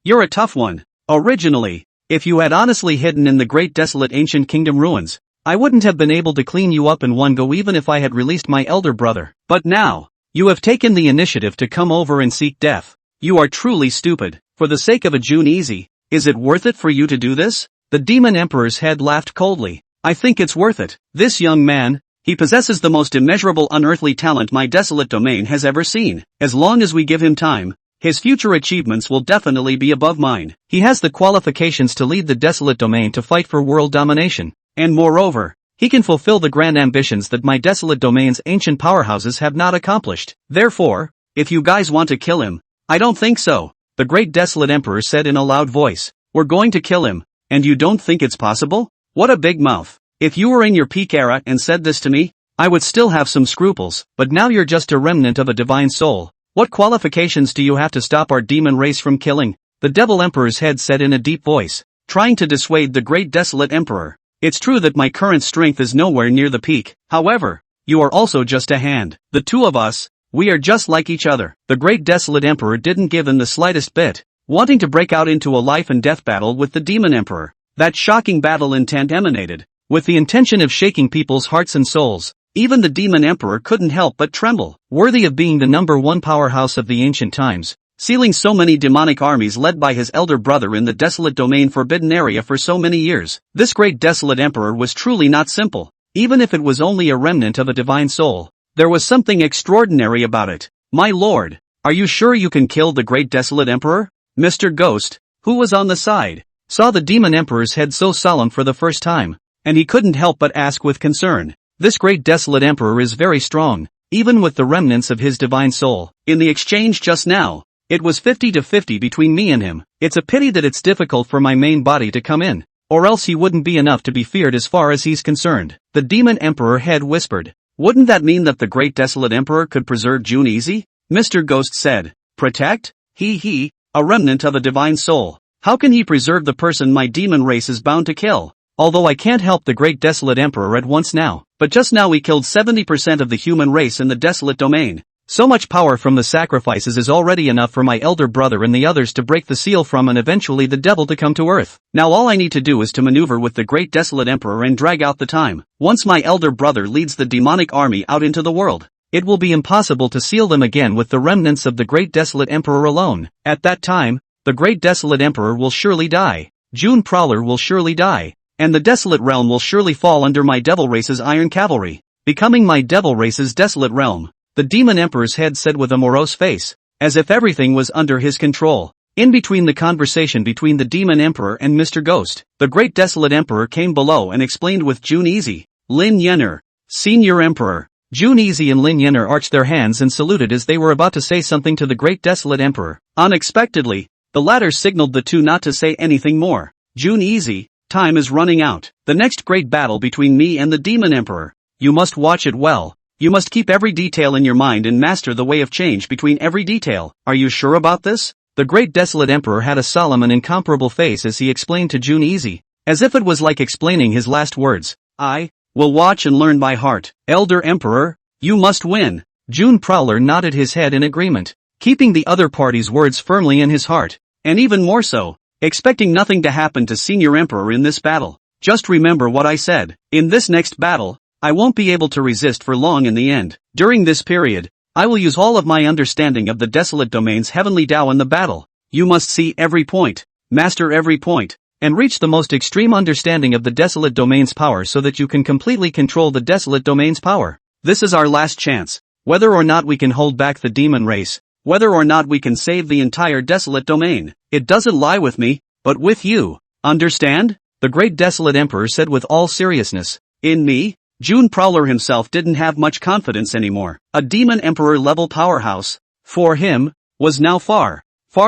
You're a tough one. Originally, if you had honestly hidden in the Great Desolate Ancient Kingdom ruins, I wouldn't have been able to clean you up in one go even if I had released my elder brother. But now, you have taken the initiative to come over and seek death. You are truly stupid. For the sake of a June Easy, is it worth it for you to do this? The Demon Emperor's head laughed coldly. I think it's worth it. This young man, he possesses the most immeasurable unearthly talent my desolate domain has ever seen. As long as we give him time, his future achievements will definitely be above mine. He has the qualifications to lead the desolate domain to fight for world domination. And moreover, he can fulfill the grand ambitions that my desolate domain's ancient powerhouses have not accomplished. Therefore, if you guys want to kill him, I don't think so. The Great Desolate Emperor said in a loud voice. We're going to kill him, and you don't think it's possible? What a big mouth. If you were in your peak era and said this to me, I would still have some scruples, but now you're just a remnant of a divine soul. What qualifications do you have to stop our demon race from killing? The Devil Emperor's head said in a deep voice, trying to dissuade the Great Desolate Emperor. It's true that my current strength is nowhere near the peak. However, you are also just a hand. The two of us, we are just like each other. The Great Desolate Emperor didn't give in the slightest bit, wanting to break out into a life and death battle with the Demon Emperor. That shocking battle intent emanated, with the intention of shaking people's hearts and souls. Even the Demon Emperor couldn't help but tremble. Worthy of being the number 1 powerhouse of the ancient times, sealing so many demonic armies led by his elder brother in the desolate domain forbidden area for so many years, this Great Desolate Emperor was truly not simple. Even if it was only a remnant of a divine soul, there was something extraordinary about it. My lord, are you sure you can kill the Great Desolate Emperor? Mr. Ghost, who was on the side, saw the Demon Emperor's head so solemn for the first time, and he couldn't help but ask with concern. This Great Desolate Emperor is very strong, even with the remnants of his divine soul. In the exchange just now, it was 50-50 between me and him. It's a pity that it's difficult for my main body to come in, or else he wouldn't be enough to be feared as far as he's concerned. The Demon Emperor head whispered. Wouldn't that mean that the Great Desolate Emperor could preserve June Easy? Mr. Ghost said. Protect? A remnant of a divine soul. How can he preserve the person my demon race is bound to kill? Although I can't help the Great Desolate Emperor at once now, but just now he killed 70% of the human race in the desolate domain. So much power from the sacrifices is already enough for my elder brother and the others to break the seal from and eventually the devil to come to earth. Now all I need to do is to maneuver with the Great Desolate Emperor and drag out the time. Once my elder brother leads the demonic army out into the world, it will be impossible to seal them again with the remnants of the Great Desolate Emperor alone. At that time, the Great Desolate Emperor will surely die. June Prowler will surely die. And the desolate realm will surely fall under my devil race's iron cavalry, becoming my devil race's desolate realm. the Demon Emperor's head said with a morose face, as if everything was under his control. In between the conversation between the Demon Emperor and Mr. Ghost, the Great Desolate Emperor came below and explained with Jun Easy, Lin Yenner, Senior Emperor. Jun Easy and Lin Yenner arched their hands and saluted as they were about to say something to the Great Desolate Emperor. Unexpectedly, the latter signaled the two not to say anything more. Jun Easy, time is running out. The next great battle between me and the Demon Emperor. You must watch it well. You must keep every detail in your mind and master the way of change between every detail. Are you sure about this? The Great Desolate Emperor had a solemn and incomparable face as he explained to Jun Easy, as if it was like explaining his last words. I will watch and learn by heart. Elder Emperor, you must win. Jun Prowler nodded his head in agreement, keeping the other party's words firmly in his heart, and even more so, expecting nothing to happen to Senior Emperor in this battle. Just remember what I said. In this next battle, I won't be able to resist for long in the end. During this period, I will use all of my understanding of the Desolate Domain's heavenly Tao in the battle. You must see every point, master every point, and reach the most extreme understanding of the Desolate Domain's power so that you can completely control the Desolate Domain's power. This is our last chance. Whether or not we can hold back the demon race, whether or not we can save the entire Desolate Domain, it doesn't lie with me, but with you. Understand? The Great Desolate Emperor said with all seriousness. In me? Jun Prowler himself didn't have much confidence anymore. A Demon Emperor level powerhouse, for him, was now far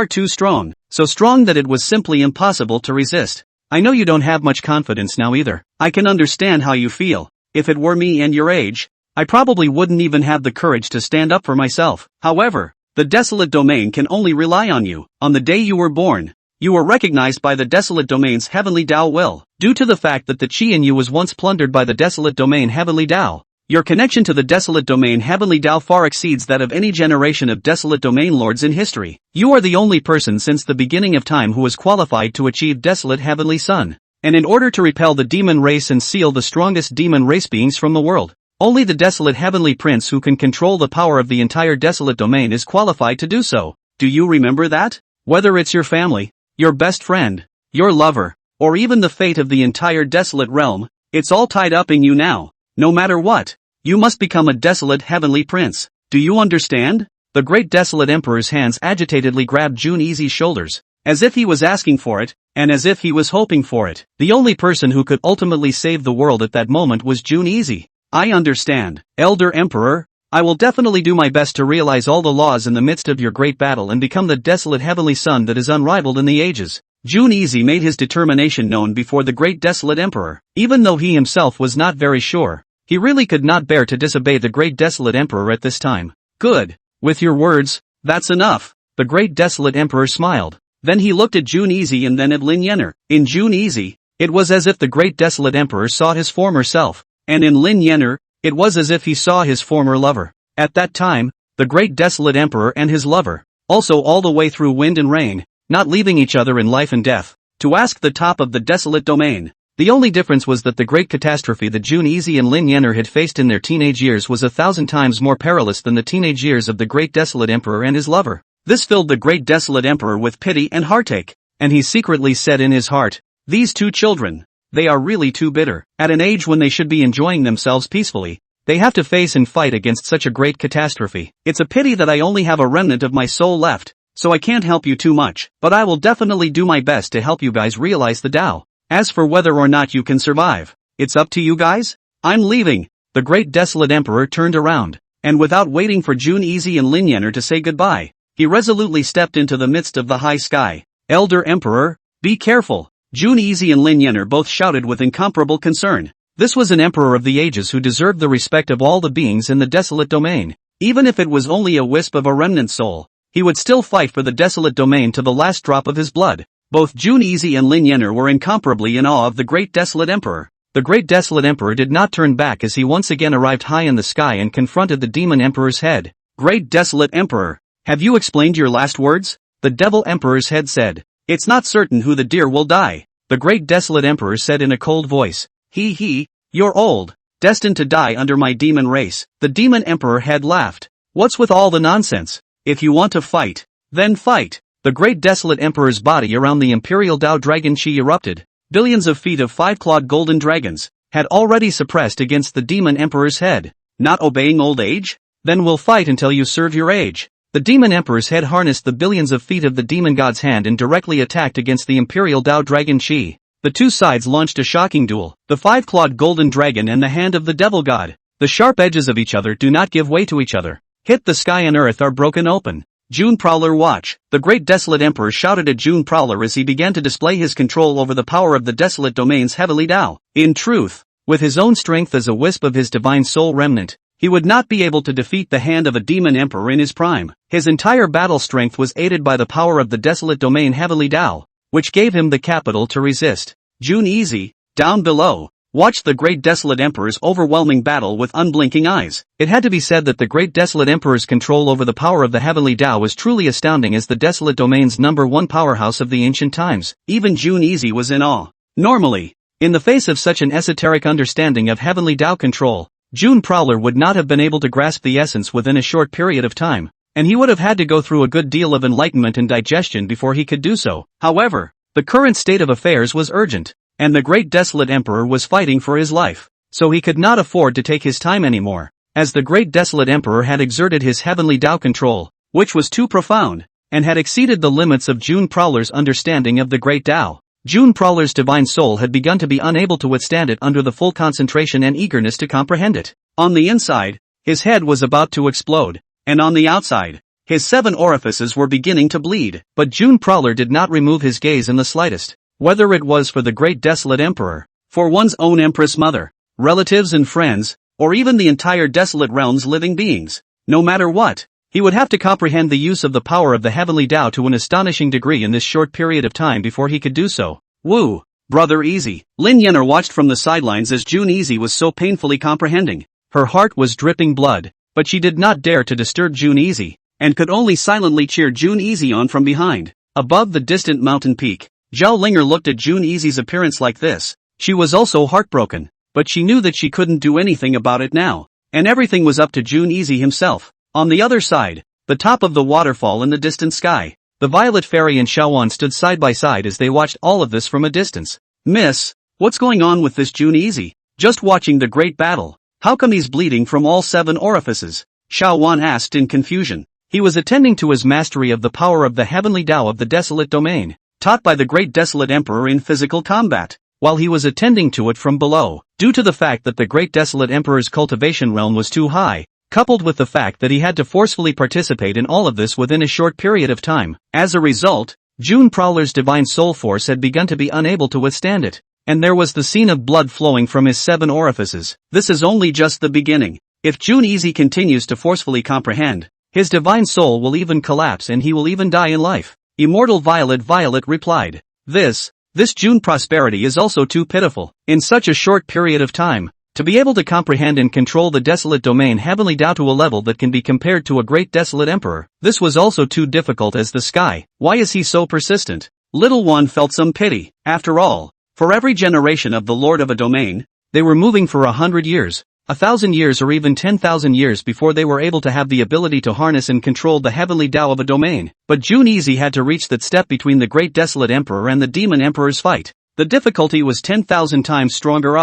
too strong. So strong that it was simply impossible to resist. I know you don't have much confidence now either. I can understand how you feel. If it were me and your age, I probably wouldn't even have the courage to stand up for myself. However, the Desolate Domain can only rely on you. On the day you were born, you were recognized by the Desolate Domain's heavenly Tao will. Due to the fact that the chi in you was once plundered by the Desolate Domain heavenly Tao, your connection to the Desolate Domain heavenly Tao far exceeds that of any generation of Desolate Domain lords in history. You are the only person since the beginning of time who was qualified to achieve Desolate Heavenly Sun. And in order to repel the demon race and seal the strongest demon race beings from the world, only the Desolate Heavenly Prince who can control the power of the entire Desolate Domain is qualified to do so. Do you remember that? Whether it's your family, your best friend, your lover, or even the fate of the entire Desolate Realm, it's all tied up in you now. No matter what, you must become a Desolate Heavenly Prince. Do you understand? The Great Desolate Emperor's hands agitatedly grabbed Jun Easy's shoulders, as if he was asking for it, and as if he was hoping for it. The only person who could ultimately save the world at that moment was Jun Easy. I understand, Elder Emperor. I will definitely do my best to realize all the laws in the midst of your great battle and become the Desolate Heavenly Sun that is unrivaled in the ages. Jun Easy made his determination known before the Great Desolate Emperor. Even though he himself was not very sure, he really could not bear to disobey the Great Desolate Emperor at this time. Good. With your words, that's enough. The Great Desolate Emperor smiled. Then he looked at Jun Easy and then at Lin Yenner. In Jun Easy, it was as if the Great Desolate Emperor saw his former self, and in Lin Yenner, it was as if he saw his former lover. At that time, the Great Desolate Emperor and his lover, also all the way through wind and rain, not leaving each other in life and death, to ask the top of the Desolate Domain. The only difference was that the great catastrophe that Jun Easy and Lin Yenner had faced in their teenage years was 1,000 times more perilous than the teenage years of the Great Desolate Emperor and his lover. This filled the Great Desolate Emperor with pity and heartache, and he secretly said in his heart, these two children, they are really too bitter. At an age when they should be enjoying themselves peacefully, they have to face and fight against such a great catastrophe. It's a pity that I only have a remnant of my soul left, so I can't help you too much, but I will definitely do my best to help you guys realize the Tao. As for whether or not you can survive, it's up to you guys. I'm leaving. The Great Desolate Emperor turned around, and without waiting for Jun Easy and Lin Yenner to say goodbye, he resolutely stepped into the midst of the high sky. Elder Emperor, be careful. Jun Easy and Lin Yenner both shouted with incomparable concern. This was an emperor of the ages who deserved the respect of all the beings in the Desolate Domain. Even if it was only a wisp of a remnant soul, he would still fight for the Desolate Domain to the last drop of his blood. Both Jun Easy and Lin Yenner were incomparably in awe of the Great Desolate Emperor. The Great Desolate Emperor did not turn back as he once again arrived high in the sky and confronted the Demon Emperor's head. Great Desolate Emperor, have you explained your last words? The Devil Emperor's head said. It's not certain who the deer will die. The Great Desolate Emperor said in a cold voice. You're old, destined to die under my demon race. The Demon Emperor head laughed. What's with all the nonsense? If you want to fight, then fight. The Great Desolate Emperor's body around the Imperial Tao Dragon Chi erupted. Billions of feet of five-clawed golden dragons had already suppressed against the Demon Emperor's head. Not obeying old age? Then we'll fight until you serve your age. The demon emperor's head harnessed the billions of feet of the demon god's hand and directly attacked against the imperial Dao dragon Qi. The two sides launched a shocking duel, the five-clawed golden dragon and the hand of the devil god. The sharp edges of each other do not give way to each other. Hit the sky and earth are broken open. June Prowler watch. The great desolate emperor shouted at June Prowler as he began to display his control over the power of the desolate domain's heavenly Dao. In truth, with his own strength as a wisp of his divine soul remnant, he would not be able to defeat the hand of a demon emperor in his prime. His entire battle strength was aided by the power of the desolate domain heavenly Dao, which gave him the capital to resist. June Easy, down below, watched the great desolate emperor's overwhelming battle with unblinking eyes. It had to be said that the great desolate emperor's control over the power of the heavenly Dao was truly astounding as the desolate domain's #1 powerhouse of the ancient times. Even June Easy was in awe. Normally, in the face of such an esoteric understanding of heavenly Dao control, June Prowler would not have been able to grasp the essence within a short period of time, and he would have had to go through a good deal of enlightenment and digestion before he could do so. However, the current state of affairs was urgent, and the great desolate emperor was fighting for his life, so he could not afford to take his time anymore, as the great desolate emperor had exerted his heavenly Dao control, which was too profound, and had exceeded the limits of June Prowler's understanding of the great Dao. June Prowler's divine soul had begun to be unable to withstand it under the full concentration and eagerness to comprehend it. On the inside, his head was about to explode, and on the outside, his 7 orifices were beginning to bleed. But June Prowler did not remove his gaze in the slightest, whether it was for the great desolate emperor, for one's own empress mother, relatives and friends, or even the entire desolate realm's living beings. No matter what, he would have to comprehend the use of the power of the heavenly Dao to an astonishing degree in this short period of time before he could do so. Woo! Brother Easy. Lin Yenner watched from the sidelines as June Easy was so painfully comprehending. Her heart was dripping blood, but she did not dare to disturb June Easy, and could only silently cheer June Easy on from behind. Above the distant mountain peak, Zhao Linger looked at June Easy's appearance like this. She was also heartbroken, but she knew that she couldn't do anything about it now, and everything was up to June Easy himself. On the other side, the top of the waterfall in the distant sky, the Violet Fairy and Xiaowan stood side by side as they watched all of this from a distance. Miss, what's going on with this June Easy? Just watching the great battle. How come he's bleeding from all 7 orifices? Xiaowan asked in confusion. He was attending to his mastery of the power of the heavenly Dao of the desolate domain, taught by the great desolate emperor in physical combat, while he was attending to it from below. Due to the fact that the great desolate emperor's cultivation realm was too high, coupled with the fact that he had to forcefully participate in all of this within a short period of time. As a result, June Prowler's divine soul force had begun to be unable to withstand it, and there was the scene of blood flowing from his 7 orifices. This is only just the beginning. If June Easy continues to forcefully comprehend, his divine soul will even collapse and he will even die in life. Immortal Violet replied. This June prosperity is also too pitiful. In such a short period of time, to be able to comprehend and control the desolate domain heavenly Dao to a level that can be compared to a great desolate emperor, this was also too difficult as the sky. Why is he so persistent? Little one felt some pity. After all, for every generation of the lord of a domain, they were moving for 100 years, 1,000 years or even 10,000 years before they were able to have the ability to harness and control the heavenly Dao of a domain. But June Easy had to reach that step between the great desolate emperor and the demon emperor's fight. The difficulty was 10,000 times stronger.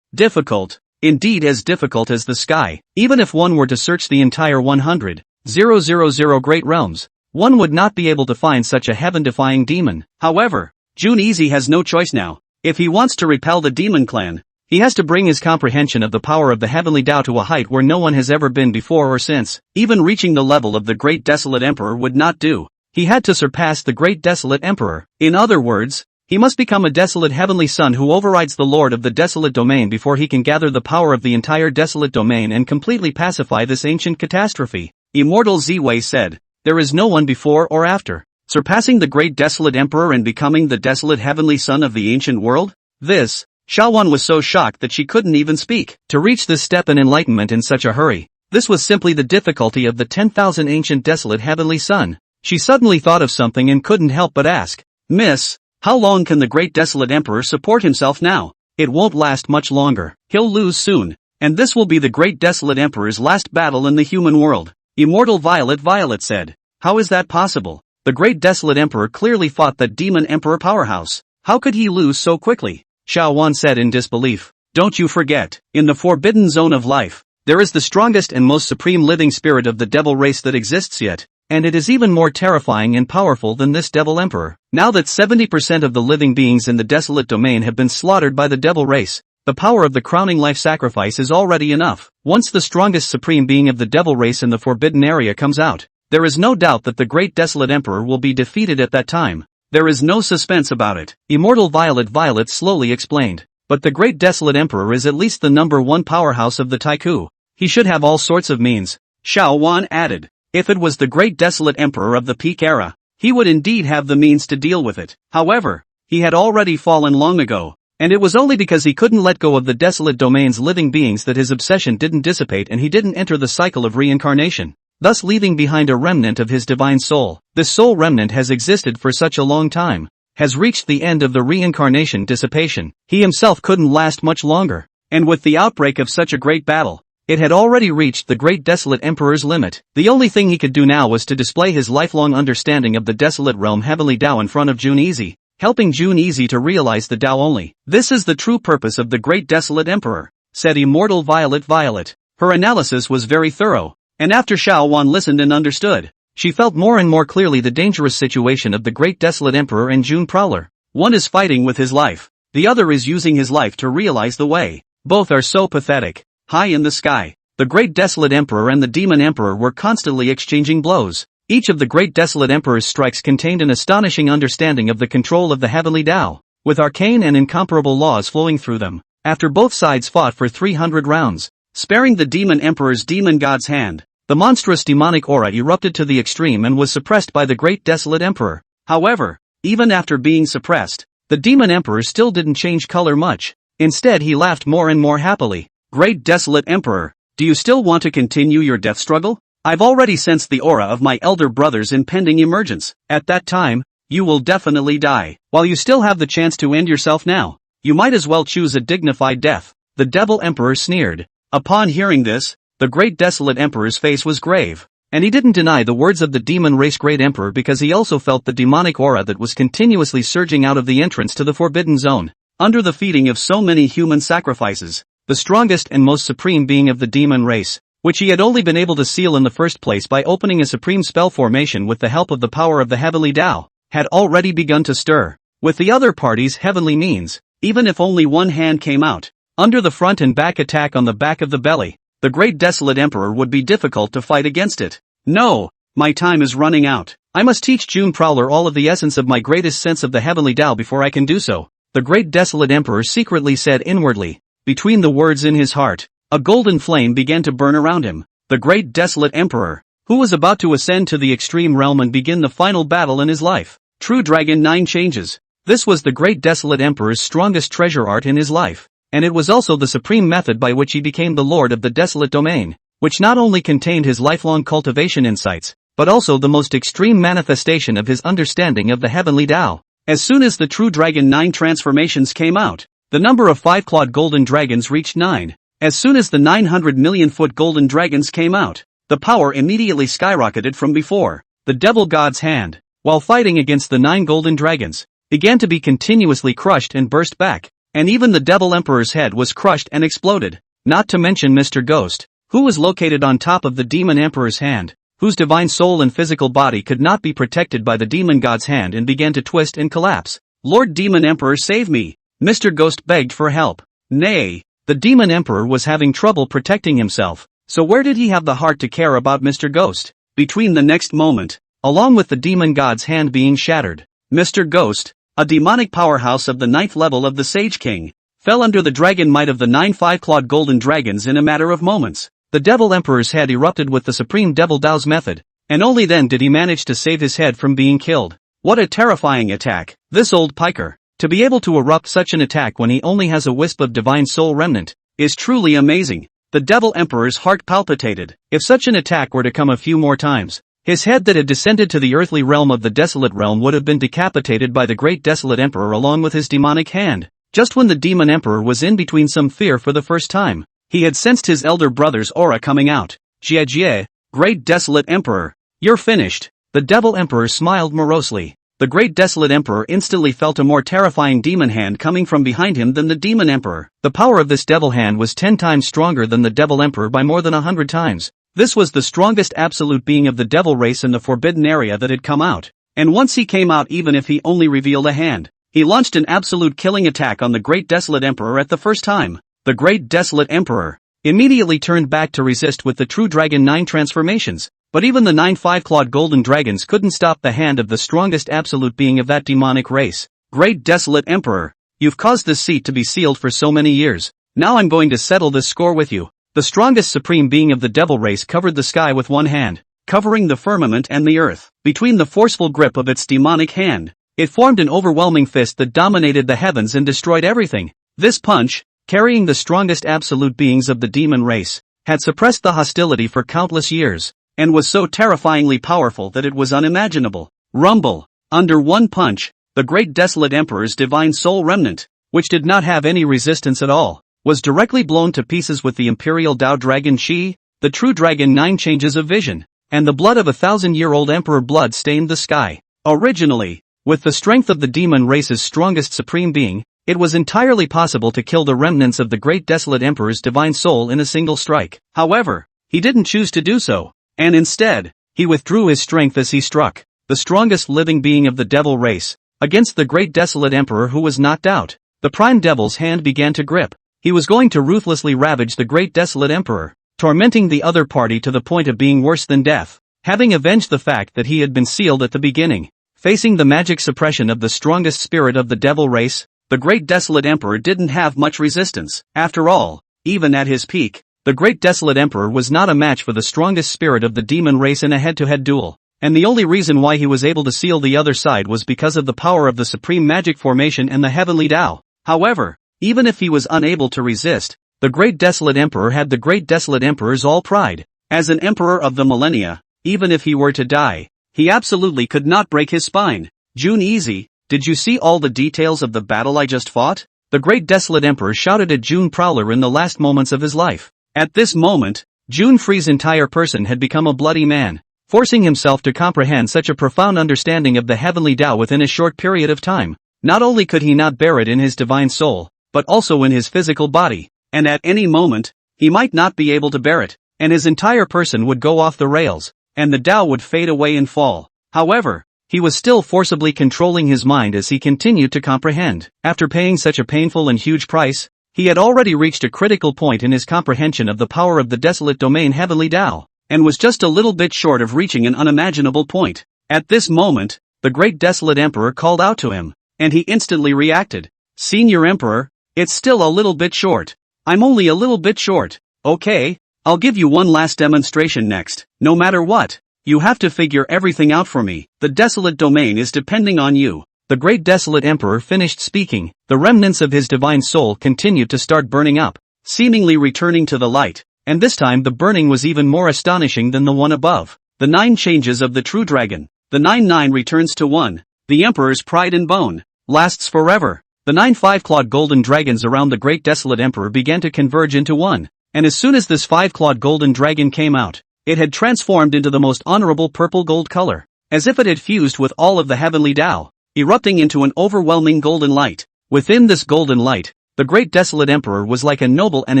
Difficult. Indeed as difficult as the sky. Even if one were to search the entire 100,000 great realms, one would not be able to find such a heaven-defying demon. However, June Easy has no choice now. If he wants to repel the demon clan, he has to bring his comprehension of the power of the heavenly Dao to a height where no one has ever been before or since. Even reaching the level of the great desolate emperor would not do. He had to surpass the great desolate emperor. In other words, he must become a desolate heavenly son who overrides the lord of the desolate domain before he can gather the power of the entire desolate domain and completely pacify this ancient catastrophe. Immortal Ziwei said, there is no one before or after, surpassing the great desolate emperor and becoming the desolate heavenly son of the ancient world? Xiaowan was so shocked that she couldn't even speak. To reach this step in enlightenment in such a hurry, this was simply the difficulty of the 10,000 ancient desolate heavenly son. She suddenly thought of something and couldn't help but ask, Miss, how long can the great desolate emperor support himself now? It won't last much longer. He'll lose soon, and this will be the great desolate emperor's last battle in the human world. Immortal Violet said, how is that possible? The great desolate emperor clearly fought that demon emperor powerhouse. How could he lose so quickly? Xiaowan said in disbelief. Don't you forget, in the forbidden zone of life, There is the strongest and most supreme living spirit of the devil race that exists yet, and it is even more terrifying and powerful than this devil emperor. Now that 70% of the living beings in the desolate domain have been slaughtered by the devil race, the power of the crowning life sacrifice is already enough. Once the strongest supreme being of the devil race in the forbidden area comes out, there is no doubt that the great desolate emperor will be defeated at that time. There is no suspense about it, Immortal Violet slowly explained. But the great desolate emperor is at least the #1 powerhouse of the Taiku. He should have all sorts of means, Xiao Wan added. If it was the great desolate emperor of the peak era, he would indeed have the means to deal with it. However, he had already fallen long ago, and it was only because he couldn't let go of the desolate domain's living beings that his obsession didn't dissipate and he didn't enter the cycle of reincarnation, thus leaving behind a remnant of his divine soul. This soul remnant has existed for such a long time, has reached the end of the reincarnation dissipation. He himself couldn't last much longer, and with the outbreak of such a great battle, it had already reached the great desolate emperor's limit. The only thing he could do now was to display his lifelong understanding of the desolate realm heavenly Tao in front of Jun Easy, helping Jun Easy to realize the Tao only. This is the true purpose of the great desolate emperor, said Immortal Violet. Her analysis was very thorough, and after Xiao Wan listened and understood, she felt more and more clearly the dangerous situation of the great desolate emperor and June Prowler. One is fighting with his life, the other is using his life to realize the way. Both are so pathetic. High in the sky, the great desolate emperor and the demon emperor were constantly exchanging blows. Each of the great desolate emperor's strikes contained an astonishing understanding of the control of the heavenly Tao, with arcane and incomparable laws flowing through them. After both sides fought for 300 rounds, sparing the demon emperor's demon god's hand, the monstrous demonic aura erupted to the extreme and was suppressed by the great desolate emperor. However, even after being suppressed, the demon emperor still didn't change color much. Instead he laughed more and more happily. Great desolate emperor, do you still want to continue your death struggle? I've already sensed the aura of my elder brother's impending emergence. At that time, you will definitely die. While you still have the chance to end yourself now, you might as well choose a dignified death. The devil emperor sneered. Upon hearing this, the great desolate emperor's face was grave, and he didn't deny the words of the demon race great emperor because he also felt the demonic aura that was continuously surging out of the entrance to the forbidden zone. Under the feeding of so many human sacrifices, the strongest and most supreme being of the demon race, which he had only been able to seal in the first place by opening a supreme spell formation with the help of the power of the heavenly Tao, had already begun to stir. With the other party's heavenly means, even if only one hand came out, under the front and back attack on the back of the belly, the great desolate emperor would be difficult to fight against it. No, my time is running out. I must teach June Prowler all of the essence of my greatest sense of the heavenly Tao before I can do so, the great desolate emperor secretly said inwardly. Between the words in his heart, a golden flame began to burn around him. The great desolate emperor, who was about to ascend to the extreme realm and begin the final battle in his life. True Dragon 9 changes. This was the great desolate emperor's strongest treasure art in his life, and it was also the supreme method by which he became the lord of the desolate domain, which not only contained his lifelong cultivation insights, but also the most extreme manifestation of his understanding of the heavenly Tao. As soon as the True Dragon 9 transformations came out, the number of 5-clawed golden dragons reached 9. As soon as the 900 million-foot golden dragons came out, the power immediately skyrocketed from before. The devil god's hand, while fighting against the 9 golden dragons, began to be continuously crushed and burst back, and even the devil emperor's head was crushed and exploded. Not to mention Mr. Ghost, who was located on top of the demon emperor's hand, whose divine soul and physical body could not be protected by the demon god's hand and began to twist and collapse. Lord Demon Emperor, save me! Mr. Ghost begged for help. Nay, the demon emperor was having trouble protecting himself, so where did he have the heart to care about Mr. Ghost? Between the next moment, along with the demon god's hand being shattered, Mr. Ghost, a demonic powerhouse of the 9th level of the Sage King, fell under the dragon might of the 9 5-clawed golden dragons in a matter of moments. The devil emperor's head erupted with the supreme devil Dao's method, and only then did he manage to save his head from being killed. What a terrifying attack! This old piker, to be able to erupt such an attack when he only has a wisp of divine soul remnant, is truly amazing. The devil emperor's heart palpitated. If such an attack were to come a few more times, his head that had descended to the earthly realm of the desolate realm would have been decapitated by the great desolate emperor along with his demonic hand. Just when the demon emperor was in between some fear for the first time, he had sensed his elder brother's aura coming out. Jie, great desolate emperor, you're finished. The devil emperor smiled morosely. the great desolate emperor instantly felt a more terrifying demon hand coming from behind him than the demon emperor. The power of this devil hand was 10 times stronger than the devil emperor by more than 100 times. This was the strongest absolute being of the devil race in the forbidden area that had come out. And once he came out, even if he only revealed a hand, he launched an absolute killing attack on the great desolate emperor at the first time. The great desolate emperor immediately turned back to resist with the true dragon 9 transformations. But even the 9 5-clawed golden dragons couldn't stop the hand of the strongest absolute being of that demonic race. Great desolate emperor, you've caused this seat to be sealed for so many years. Now I'm going to settle this score with you. The strongest supreme being of the devil race covered the sky with one hand, covering the firmament and the earth. Between the forceful grip of its demonic hand, it formed an overwhelming fist that dominated the heavens and destroyed everything. This punch, carrying the strongest absolute beings of the demon race, had suppressed the hostility for countless years, and was so terrifyingly powerful that it was unimaginable. Rumble. Under one punch, the great desolate emperor's divine soul remnant, which did not have any resistance at all, was directly blown to pieces with the imperial Tao dragon Shi, the true dragon 9 changes of vision, and the blood of a 1,000-year-old emperor blood stained the sky. Originally, with the strength of the demon race's strongest supreme being, it was entirely possible to kill the remnants of the great desolate emperor's divine soul in a single strike. However, he didn't choose to do so. And instead, he withdrew his strength as he struck, the strongest living being of the devil race, against the great desolate emperor who was knocked out. The prime devil's hand began to grip. He was going to ruthlessly ravage the great desolate emperor, tormenting the other party to the point of being worse than death. Having avenged the fact that he had been sealed at the beginning, facing the magic suppression of the strongest spirit of the devil race, the great desolate emperor didn't have much resistance. After all, even at his peak, the great desolate emperor was not a match for the strongest spirit of the demon race in a head-to-head duel, and the only reason why he was able to seal the other side was because of the power of the supreme magic formation and the heavenly Tao. However, even if he was unable to resist, the great desolate emperor had the great desolate emperor's all pride. As an emperor of the millennia, even if he were to die, he absolutely could not break his spine. June Easy, did you see all the details of the battle I just fought? The great desolate emperor shouted at June Prowler in the last moments of his life. At this moment, June Free's entire person had become a bloody man, forcing himself to comprehend such a profound understanding of the heavenly Tao within a short period of time. Not only could he not bear it in his divine soul, but also in his physical body, and at any moment, he might not be able to bear it, and his entire person would go off the rails, and the Tao would fade away and fall. However, he was still forcibly controlling his mind as he continued to comprehend. After paying such a painful and huge price, he had already reached a critical point in his comprehension of the power of the desolate domain heavenly Tao, and was just a little bit short of reaching an unimaginable point. At this moment, the great desolate emperor called out to him, and he instantly reacted. Senior Emperor, it's still a little bit short. I'm only a little bit short. Okay, I'll give you one last demonstration next. No matter what, you have to figure everything out for me. The desolate domain is depending on you. The great desolate emperor finished speaking. The remnants of his divine soul continued to start burning up, seemingly returning to the light, and this time the burning was even more astonishing than the one above. The 9 changes of the true dragon. The 9-9 returns to 1. The emperor's pride and bone lasts forever. The 9 5-clawed golden dragons around the great desolate emperor began to converge into one, and as soon as this 5-clawed golden dragon came out, it had transformed into the most honorable purple gold color, as if it had fused with all of the heavenly Tao, erupting into an overwhelming golden light. Within this golden light, the great desolate emperor was like a noble and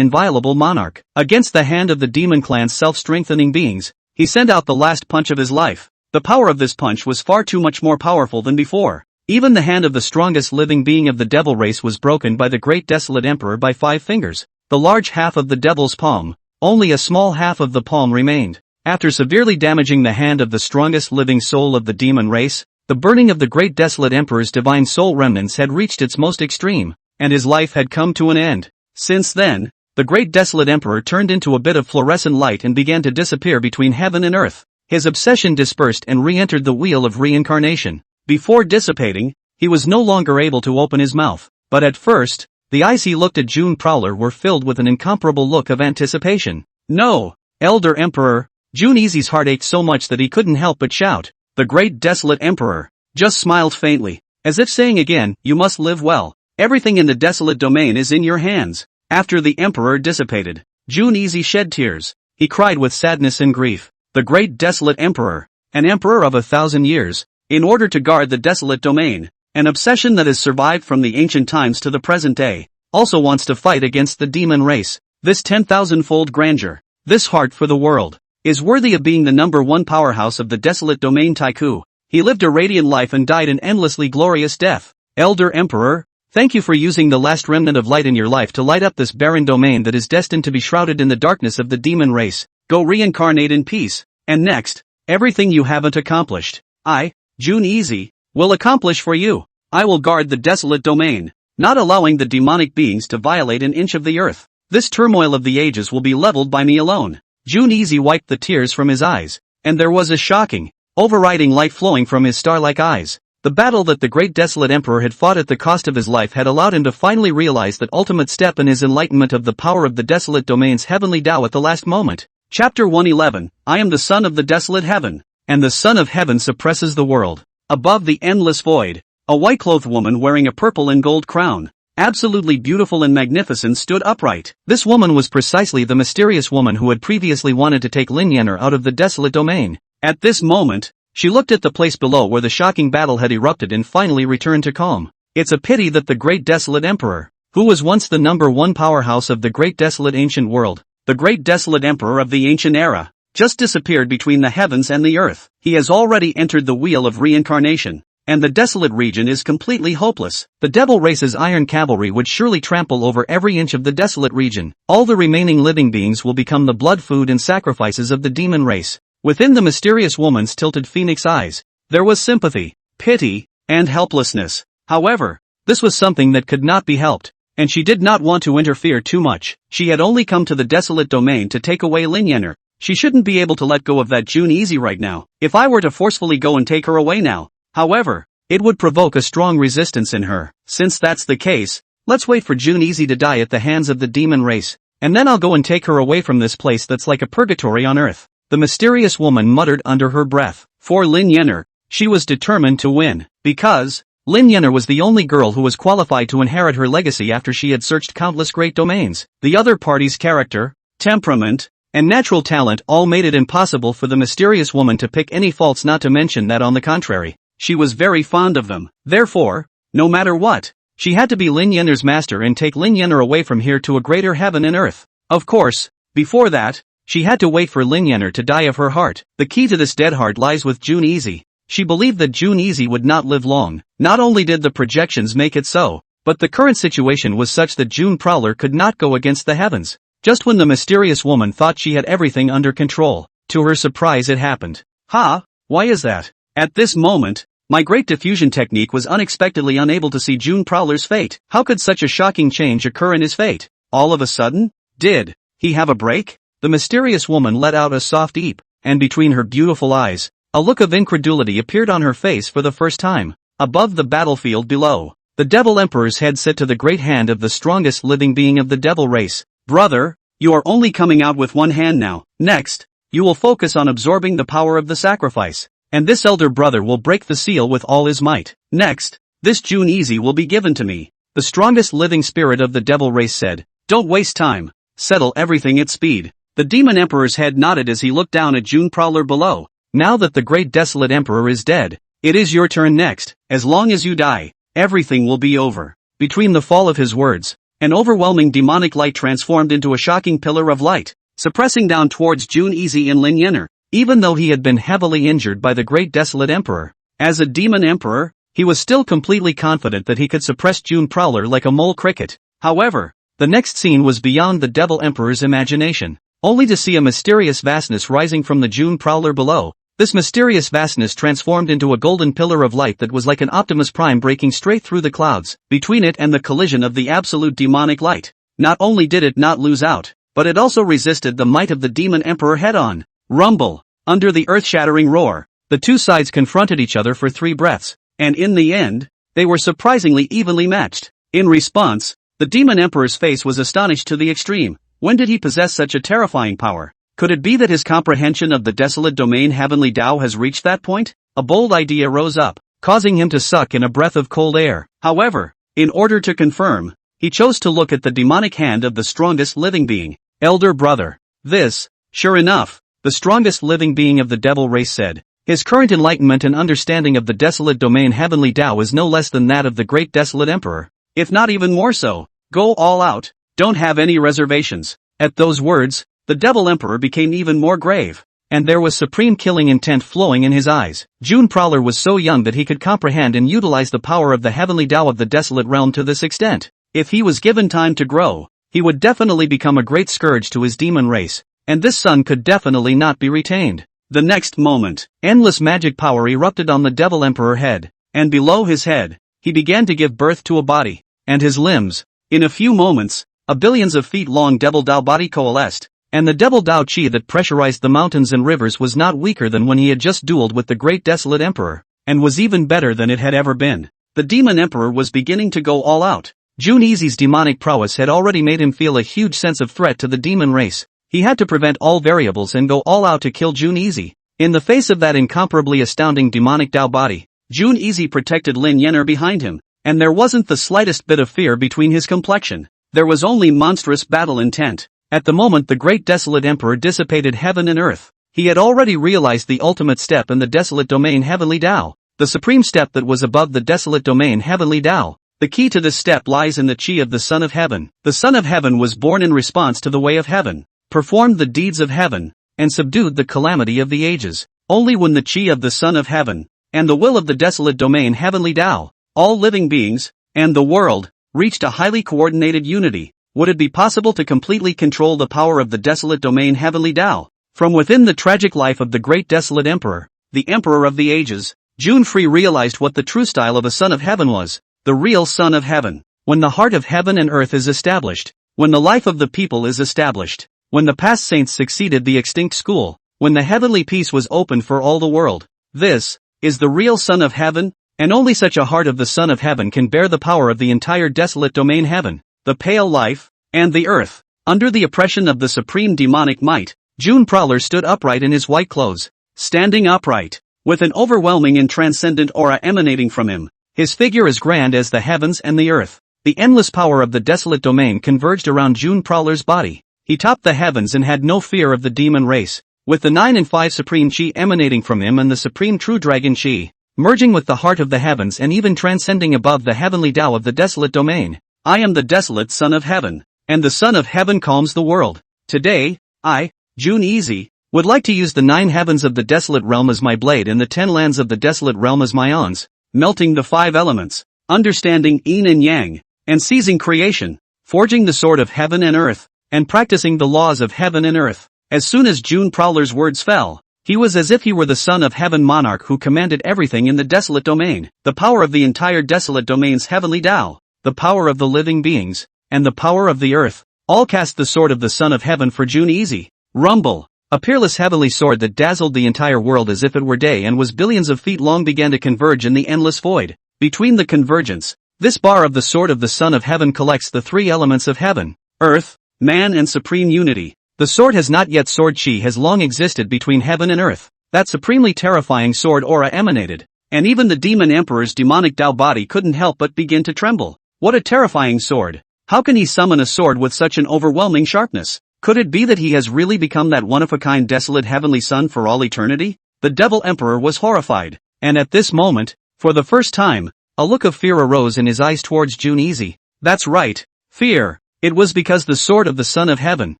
inviolable monarch. Against the hand of the demon clan's self-strengthening beings, he sent out the last punch of his life. The power of this punch was far too much more powerful than before. Even the hand of the strongest living being of the devil race was broken by the great desolate emperor by 5 fingers. The large half of the devil's palm, only a small half of the palm remained. After severely damaging the hand of the strongest living soul of the demon race, the burning of the great desolate emperor's divine soul remnants had reached its most extreme, and his life had come to an end. Since then, the great desolate emperor turned into a bit of fluorescent light and began to disappear between heaven and earth. His obsession dispersed and re-entered the wheel of reincarnation. Before dissipating, he was no longer able to open his mouth, but at first, the eyes he looked at June Prowler were filled with an incomparable look of anticipation. No, Elder Emperor. June Easy's heart ached so much that he couldn't help but shout. The great desolate emperor just smiled faintly, as if saying again, you must live well. Everything in the desolate domain is in your hands. After the emperor dissipated, June Easy shed tears. He cried with sadness and grief. The great desolate emperor, an emperor of 1,000 years, in order to guard the desolate domain. An obsession that has survived from the ancient times to the present day, also wants to fight against the demon race. This 10,000-fold grandeur, this heart for the world, is worthy of being the #1 powerhouse of the desolate domain Taiku. He lived a radiant life and died an endlessly glorious death. Elder Emperor, thank you for using the last remnant of light in your life to light up this barren domain that is destined to be shrouded in the darkness of the demon race. Go reincarnate in peace. And next, everything you haven't accomplished, I, Jun Easy, will accomplish for you. I will guard the desolate domain, not allowing the demonic beings to violate an inch of the earth. This turmoil of the ages will be leveled by me alone. Jun Easy wiped the tears from his eyes, and there was a shocking, overriding light flowing from his star-like eyes. The battle that the great desolate emperor had fought at the cost of his life had allowed him to finally realize that ultimate step in his enlightenment of the power of the desolate domain's heavenly Tao at the last moment. Chapter 111, I am the son of the desolate heaven, and the son of heaven suppresses the world. Above the endless void, a white-clothed woman wearing a purple and gold crown, absolutely beautiful and magnificent, stood upright. This woman was precisely the mysterious woman who had previously wanted to take Lin Yenner out of the desolate domain. At this moment, she looked at the place below where the shocking battle had erupted and finally returned to calm. It's a pity that the great desolate emperor, who was once the #1 powerhouse of the great desolate ancient world, the great desolate emperor of the ancient era, just disappeared between the heavens and the earth. He has already entered the wheel of reincarnation, and the desolate region is completely hopeless. The devil race's iron cavalry would surely trample over every inch of the desolate region. All the remaining living beings will become the blood food and sacrifices of the demon race. Within the mysterious woman's tilted phoenix eyes, there was sympathy, pity, and helplessness. However, this was something that could not be helped, and she did not want to interfere too much. She had only come to the desolate domain to take away Lin Yenner. She shouldn't be able to let go of that Jun Easy right now. If I were to forcefully go and take her away now, however, it would provoke a strong resistance in her. Since that's the case, let's wait for Jun Easy to die at the hands of the demon race, and then I'll go and take her away from this place that's like a purgatory on earth. The mysterious woman muttered under her breath. For Lin Yenner, she was determined to win, because Lin Yenner was the only girl who was qualified to inherit her legacy after she had searched countless great domains. The other party's character, temperament, and natural talent all made it impossible for the mysterious woman to pick any faults, not to mention that on the contrary, she was very fond of them. Therefore, no matter what, she had to be Lin Yenner's master and take Lin Yenner away from here to a greater heaven and earth. Of course, before that, she had to wait for Lin Yenner to die of her heart. The key to this dead heart lies with Jun Easy. She believed that Jun Easy would not live long. Not only did the projections make it so, but the current situation was such that June Prowler could not go against the heavens. Just when the mysterious woman thought she had everything under control, to her surprise it happened. Ha! Why is that? At this moment, my great diffusion technique was unexpectedly unable to see June Prowler's fate. How could such a shocking change occur in his fate? All of a sudden? Did he have a break? The mysterious woman let out a soft eep, and between her beautiful eyes, a look of incredulity appeared on her face for the first time. Above the battlefield below, the Devil Emperor's head set to the great hand of the strongest living being of the devil race. Brother, you are only coming out with one hand now. Next, you will focus on absorbing the power of the sacrifice, and this elder brother will break the seal with all his might. Next, this Jun Easy will be given to me. The strongest living spirit of the devil race said, don't waste time, settle everything at speed. The demon emperor's head nodded as he looked down at June Prowler below. Now that the great desolate emperor is dead, it is your turn next. As long as you die, everything will be over. Between the fall of his words, an overwhelming demonic light transformed into a shocking pillar of light, suppressing down towards Jun Easy and Lin Yenner. Even though he had been heavily injured by the great desolate emperor, as a demon emperor, he was still completely confident that he could suppress June Prowler like a mole cricket. However, the next scene was beyond the devil emperor's imagination. Only to see a mysterious vastness rising from the June Prowler below. This mysterious vastness transformed into a golden pillar of light that was like an Optimus Prime breaking straight through the clouds. Between it and the collision of the absolute demonic light, not only did it not lose out, but it also resisted the might of the demon emperor head-on. Rumble! Under the earth-shattering roar, the two sides confronted each other for 3 breaths, and in the end, they were surprisingly evenly matched. In response, the demon emperor's face was astonished to the extreme. When did he possess such a terrifying power? Could it be that his comprehension of the desolate domain heavenly Tao has reached that point? A bold idea rose up, causing him to suck in a breath of cold air. However, in order to confirm, he chose to look at the demonic hand of the strongest living being. Elder brother. This, sure enough, the strongest living being of the devil race said. His current enlightenment and understanding of the desolate domain heavenly Tao is no less than that of the great desolate emperor, if not even more so. Go all out, don't have any reservations. At those words, the devil emperor became even more grave, and there was supreme killing intent flowing in his eyes. June Prowler was so young that he could comprehend and utilize the power of the heavenly Tao of the desolate realm to this extent. If he was given time to grow, he would definitely become a great scourge to his demon race, and this son could definitely not be retained. The next moment, endless magic power erupted on the devil emperor head, and below his head, he began to give birth to a body, and his limbs. In a few moments, a billions of feet long devil Tao body coalesced, and the devil Tao chi that pressurized the mountains and rivers was not weaker than when he had just dueled with the great desolate emperor, and was even better than it had ever been. The demon emperor was beginning to go all out. Jun Easy's demonic prowess had already made him feel a huge sense of threat to the demon race. He had to prevent all variables and go all out to kill Jun Easy. In the face of that incomparably astounding demonic Tao body, Jun Easy protected Lin Yenner behind him, and there wasn't the slightest bit of fear between his complexion. There was only monstrous battle intent. At the moment the great desolate emperor dissipated heaven and earth, he had already realized the ultimate step in the desolate domain heavenly Tao, the supreme step that was above the desolate domain heavenly Tao. The key to this step lies in the chi of the Son of Heaven. The Son of Heaven was born in response to the way of heaven, performed the deeds of heaven, and subdued the calamity of the ages. Only when the chi of the Son of Heaven, and the will of the desolate domain heavenly Tao, all living beings, and the world, reached a highly coordinated unity, would it be possible to completely control the power of the desolate domain heavenly Tao. From within the tragic life of the great desolate emperor, the emperor of the ages, Jun Free realized what the true style of a Son of Heaven was, the real Son of Heaven. When the heart of heaven and earth is established, when the life of the people is established, when the past saints succeeded the extinct school, when the heavenly peace was opened for all the world, this is the real Son of Heaven, and only such a heart of the Son of Heaven can bear the power of the entire desolate domain heaven, the pale life, and the earth. Under the oppression of the supreme demonic might, June Prowler stood upright in his white clothes, standing upright, with an overwhelming and transcendent aura emanating from him, his figure as grand as the heavens and the earth. The endless power of the desolate domain converged around June Prowler's body. He topped the heavens and had no fear of the demon race, with the 9 and 5 supreme chi emanating from him and the supreme true dragon chi, merging with the heart of the heavens and even transcending above the heavenly Tao of the desolate domain. I am the desolate Son of Heaven, and the Son of Heaven calms the world. Today, I, Jun Easy, would like to use the 9 heavens of the desolate realm as my blade and the 10 lands of the desolate realm as my ons, melting the 5 elements, understanding yin and yang, and seizing creation, forging the sword of heaven and earth, and practicing the laws of heaven and earth. As soon as June Prowler's words fell, he was as if he were the Son of Heaven monarch who commanded everything in the desolate domain, the power of the entire desolate domain's heavenly Tao, the power of the living beings, and the power of the earth, all cast the sword of the Son of Heaven for Jun Easy. Rumble! A peerless heavenly sword that dazzled the entire world as if it were day and was billions of feet long began to converge in the endless void. Between the convergence, this bar of the sword of the Son of Heaven collects the 3 elements of heaven, earth, man and supreme unity. The sword has not yet sword chi has long existed between heaven and earth. That supremely terrifying sword aura emanated, and even the demon emperor's demonic Tao body couldn't help but begin to tremble. What a terrifying sword! How can he summon a sword with such an overwhelming sharpness? Could it be that he has really become that one-of-a-kind desolate heavenly son for all eternity? The devil emperor was horrified, and at this moment, for the first time, a look of fear arose in his eyes towards Jun Easy. That's right, fear. It was because the sword of the Son of Heaven,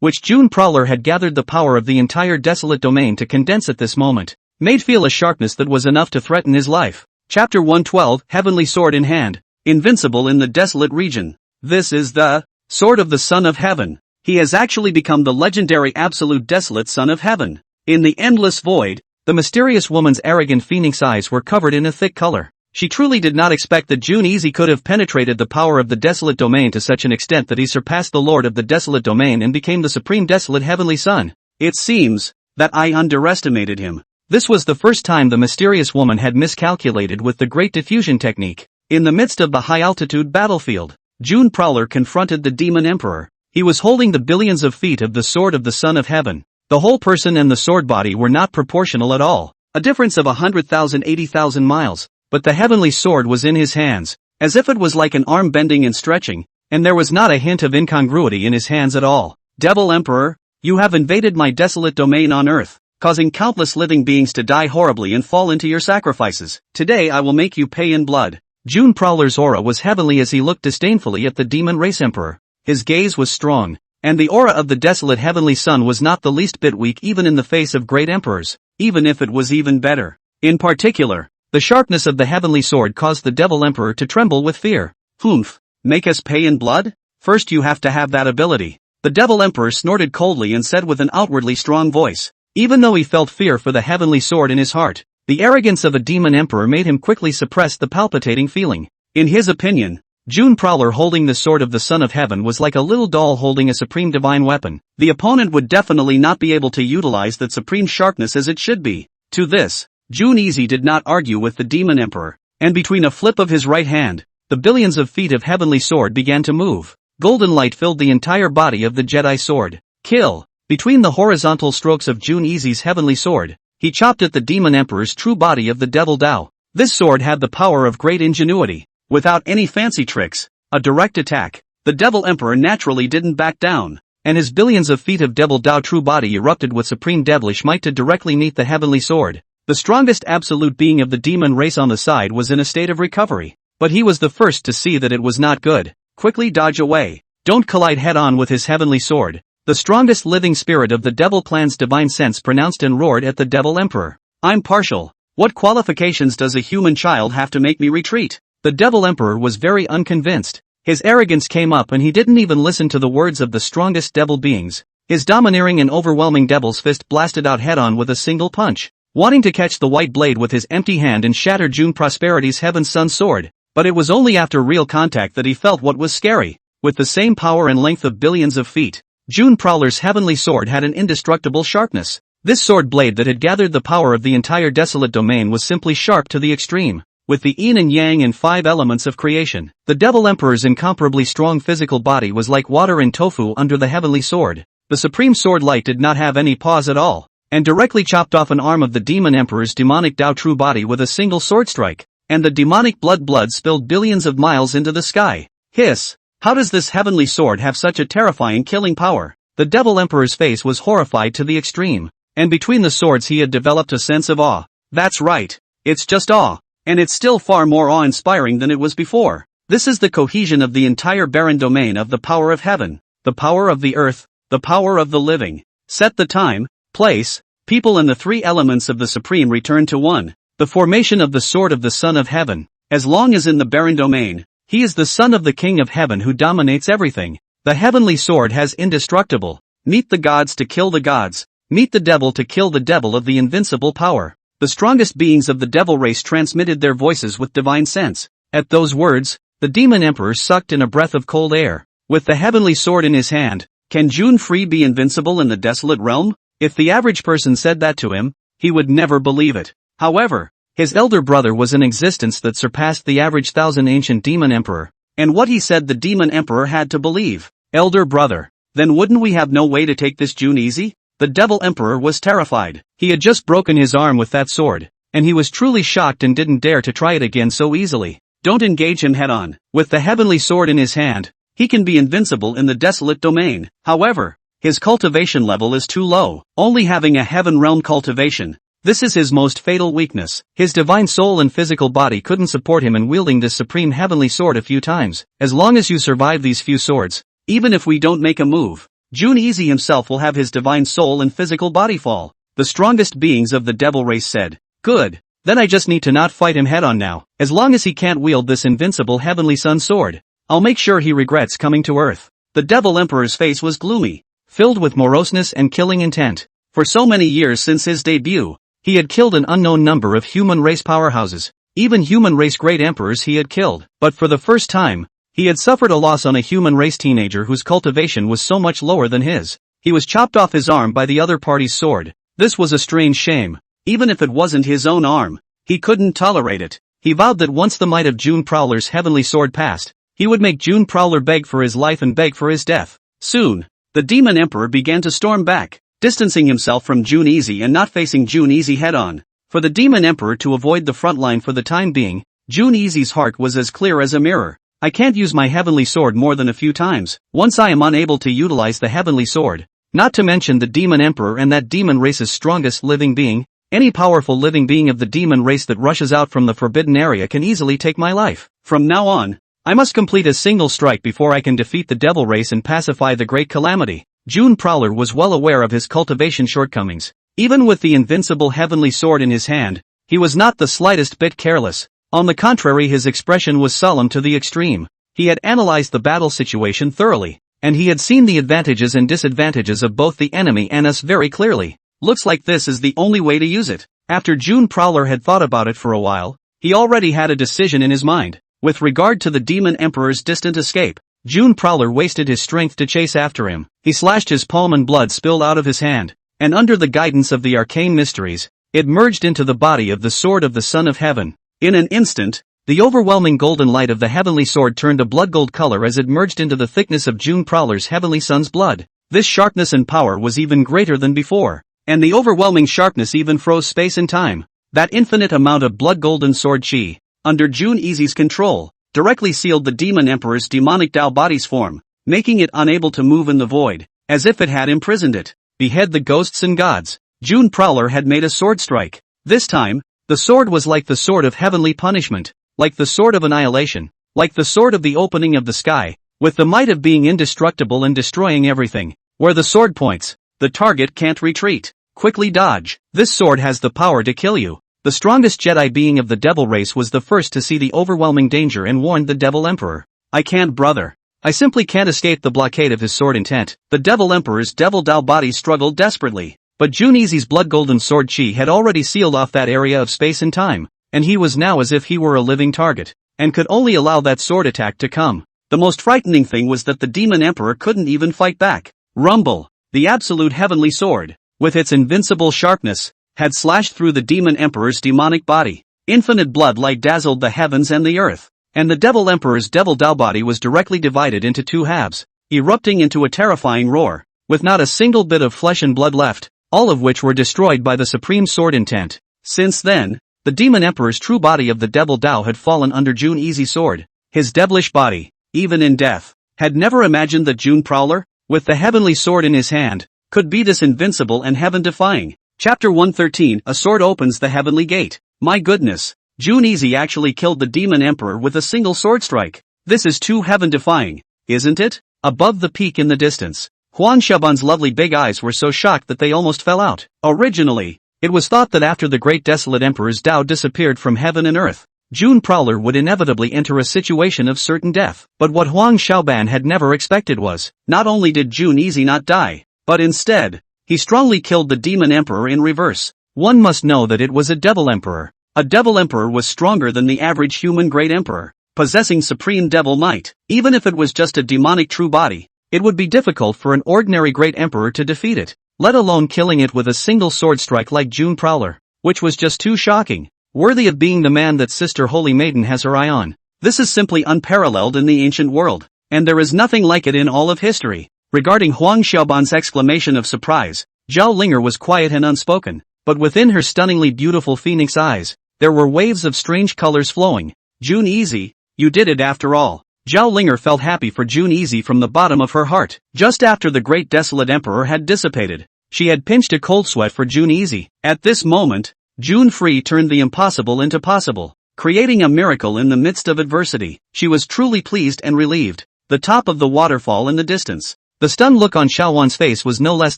which June Prowler had gathered the power of the entire desolate domain to condense at this moment, made feel a sharpness that was enough to threaten his life. Chapter 112, Heavenly Sword in Hand, invincible in the desolate region. This is the sword of the Son of Heaven. He has actually become the legendary absolute desolate Son of Heaven. In the endless void, the mysterious woman's arrogant phoenix eyes were covered in a thick color. She truly did not expect that Jun Easy could have penetrated the power of the desolate domain to such an extent that he surpassed the Lord of the desolate domain and became the supreme desolate heavenly son. It seems that I underestimated him. This was the first time the mysterious woman had miscalculated with the great diffusion technique. In the midst of the high-altitude battlefield, June Prowler confronted the demon emperor. He was holding the billions of feet of the sword of the Son of Heaven. The whole person and the sword body were not proportional at all, a difference of 100,000 80,000 miles. But the heavenly sword was in his hands, as if it was like an arm bending and stretching, and there was not a hint of incongruity in his hands at all. Devil Emperor, you have invaded my desolate domain on earth. causing countless living beings to die horribly and fall into your sacrifices. Today I will make you pay in blood. June Prowler's aura was heavenly as he looked disdainfully at the demon race emperor. His gaze was strong, and the aura of the desolate heavenly sun was not the least bit weak even in the face of great emperors, even if it was even better. In particular, the sharpness of the heavenly sword caused the devil emperor to tremble with fear. Humph, make us pay in blood? First you have to have that ability. The devil emperor snorted coldly and said with an outwardly strong voice. Even though he felt fear for the heavenly sword in his heart, the arrogance of a demon emperor made him quickly suppress the palpitating feeling. In his opinion, June Prowler holding the sword of the Son of Heaven was like a little doll holding a supreme divine weapon. The opponent would definitely not be able to utilize that supreme sharpness as it should be. To this, June Easy did not argue with the demon emperor, and between a flip of his right hand, the billions of feet of heavenly sword began to move. Golden light filled the entire body of the Jedi sword. Kill! Between the horizontal strokes of June Easy's heavenly sword, he chopped at the demon emperor's true body of the devil Dao. This sword had the power of great ingenuity. Without any fancy tricks, a direct attack, the devil emperor naturally didn't back down, and his billions of feet of devil Dao true body erupted with supreme devilish might to directly meet the heavenly sword. The strongest absolute being of the demon race on the side was in a state of recovery, but he was the first to see that it was not good. Quickly dodge away. Don't collide head-on with his heavenly sword. The strongest living spirit of the devil clan's divine sense pronounced and roared at the devil emperor. I'm partial. What qualifications does a human child have to make me retreat? The devil emperor was very unconvinced. His arrogance came up and he didn't even listen to the words of the strongest devil beings. His domineering and overwhelming devil's fist blasted out head-on with a single punch, wanting to catch the white blade with his empty hand and shatter June Prosperity's Heaven Sun sword. But it was only after real contact that he felt what was scary. With the same power and length of billions of feet, June Prowler's heavenly sword had an indestructible sharpness. This sword blade that had gathered the power of the entire desolate domain was simply sharp to the extreme. With the yin and yang and 5 elements of creation, the devil emperor's incomparably strong physical body was like water and tofu under the heavenly sword. The supreme sword light did not have any pause at all, and directly chopped off an arm of the demon emperor's demonic Dao true body with a single sword strike, and the demonic blood spilled billions of miles into the sky. Hiss! How does this heavenly sword have such a terrifying killing power? The devil emperor's face was horrified to the extreme, and between the swords he had developed a sense of awe. That's right, it's just awe, and it's still far more awe-inspiring than it was before. This is the cohesion of the entire barren domain of the power of heaven, the power of the earth, the power of the living. Set the time, place, people and the 3 elements of the supreme return to one. The formation of the sword of the Son of Heaven. As long as in the barren domain, he is the son of the King of Heaven who dominates everything. The heavenly sword has indestructible. Meet the gods to kill the gods. Meet the devil to kill the devil of the invincible power. The strongest beings of the devil race transmitted their voices with divine sense. At those words, the demon emperor sucked in a breath of cold air. With the heavenly sword in his hand, can June Free be invincible in the desolate realm? If the average person said that to him, he would never believe it. However, his elder brother was in existence that surpassed the average 1,000 ancient demon emperor, and what he said the demon emperor had to believe. Elder brother, then wouldn't we have no way to take this June easy? The devil emperor was terrified. He had just broken his arm with that sword, and he was truly shocked and didn't dare to try it again so easily. Don't engage him head on. With the heavenly sword in his hand, he can be invincible in the desolate domain. However, his cultivation level is too low, only having a heaven realm cultivation. This is his most fatal weakness. His divine soul and physical body couldn't support him in wielding this supreme heavenly sword a few times. As long as you survive these few swords, even if we don't make a move, June Easy himself will have his divine soul and physical body fall. The strongest beings of the devil race said, good, then I just need to not fight him head on now. As long as he can't wield this invincible heavenly sun sword, I'll make sure he regrets coming to earth. The devil emperor's face was gloomy, filled with moroseness and killing intent. For so many years since his debut, he had killed an unknown number of human race powerhouses, even human race great emperors he had killed. But for the first time, he had suffered a loss on a human race teenager whose cultivation was so much lower than his. He was chopped off his arm by the other party's sword. This was a strange shame. Even if it wasn't his own arm, he couldn't tolerate it. He vowed that once the might of June Prowler's heavenly sword passed, he would make June Prowler beg for his life and beg for his death. Soon, the demon emperor began to storm back, distancing himself from June Easy and not facing June Easy head-on. For the demon emperor to avoid the front line for the time being, June Easy's heart was as clear as a mirror. I can't use my heavenly sword more than a few times. Once I am unable to utilize the heavenly sword, Not to mention the Demon Emperor and that demon race's strongest living being. Any powerful living being of the demon race that rushes out from the forbidden area can easily take my life. From now on, I must complete a single strike before I can defeat the devil race and pacify the great calamity. June Prowler was well aware of his cultivation shortcomings. Even with the invincible heavenly sword in his hand, he was not the slightest bit careless. On the contrary, his expression was solemn to the extreme. He had analyzed the battle situation thoroughly, and he had seen the advantages and disadvantages of both the enemy and us very clearly. Looks like this is the only way to use it. After June Prowler had thought about it for a while, he already had a decision in his mind. With regard to the Demon Emperor's distant escape, June Prowler wasted his strength to chase after him. He slashed his palm and blood spilled out of his hand, and under the guidance of the arcane mysteries, it merged into the body of the sword of the Son of Heaven. In an instant, the overwhelming golden light of the heavenly sword turned a blood-gold color as it merged into the thickness of June Prowler's heavenly son's blood. This sharpness and power was even greater than before, and the overwhelming sharpness even froze space and time. That infinite amount of blood-golden sword chi, under June Easy's control, directly sealed the Demon Emperor's demonic Tao body's form, making it unable to move in the void, as if it had imprisoned it. Behead the ghosts and gods. June Prowler had made a sword strike. This time, the sword was like the sword of heavenly punishment, like the sword of annihilation, like the sword of the opening of the sky, with the might of being indestructible and destroying everything. Where the sword points, the target can't retreat. Quickly dodge. This sword has the power to kill you. The strongest Jedi being of the devil race was the first to see the overwhelming danger and warned the Devil Emperor. I can't, brother. I simply can't escape the blockade of his sword intent. The Devil Emperor's Devil Dao body struggled desperately, but June Easy's blood-golden sword chi had already sealed off that area of space and time, and he was now as if he were a living target, and could only allow that sword attack to come. The most frightening thing was that the Demon Emperor couldn't even fight back. Rumble, the absolute heavenly sword, with its invincible sharpness, had slashed through the Demon Emperor's demonic body. Infinite blood light dazzled the heavens and the earth, and the Devil Emperor's Devil Dao body was directly divided into two halves, erupting into a terrifying roar, with not a single bit of flesh and blood left, all of which were destroyed by the supreme sword intent. Since then, the Demon Emperor's true body of the Devil Dao had fallen under June Easy's sword. His devilish body, even in death, had never imagined that June Prowler, with the heavenly sword in his hand, could be this invincible and heaven-defying. Chapter 113, A Sword Opens the Heavenly Gate. My goodness, June Easy actually killed the Demon Emperor with a single sword strike. This is too heaven-defying, isn't it? Above the peak in the distance, Huang Xiaoban's lovely big eyes were so shocked that they almost fell out. Originally, it was thought that after the great desolate Emperor's Tao disappeared from heaven and earth, June Prowler would inevitably enter a situation of certain death. But what Huang Xiaoban had never expected was, not only did June Easy not die, but instead, he strongly killed the Demon Emperor in reverse. One must know that it was a Devil Emperor. A Devil Emperor was stronger than the average human Great Emperor, possessing supreme devil might. Even if it was just a demonic true body, it would be difficult for an ordinary Great Emperor to defeat it, let alone killing it with a single sword strike like June Prowler, which was just too shocking. Worthy of being the man that Sister Holy Maiden has her eye on. This is simply unparalleled in the ancient world, and there is nothing like it in all of history. Regarding Huang Xiaoban's exclamation of surprise, Zhao Linger was quiet and unspoken, but within her stunningly beautiful phoenix eyes, there were waves of strange colors flowing. June Easy, you did it after all. Zhao Linger felt happy for June Easy from the bottom of her heart. Just after the great desolate emperor had dissipated, she had pinched a cold sweat for June Easy. At this moment, June Free turned the impossible into possible, creating a miracle in the midst of adversity. She was truly pleased and relieved. The top of the waterfall in the distance. The stunned look on Xiaowan's face was no less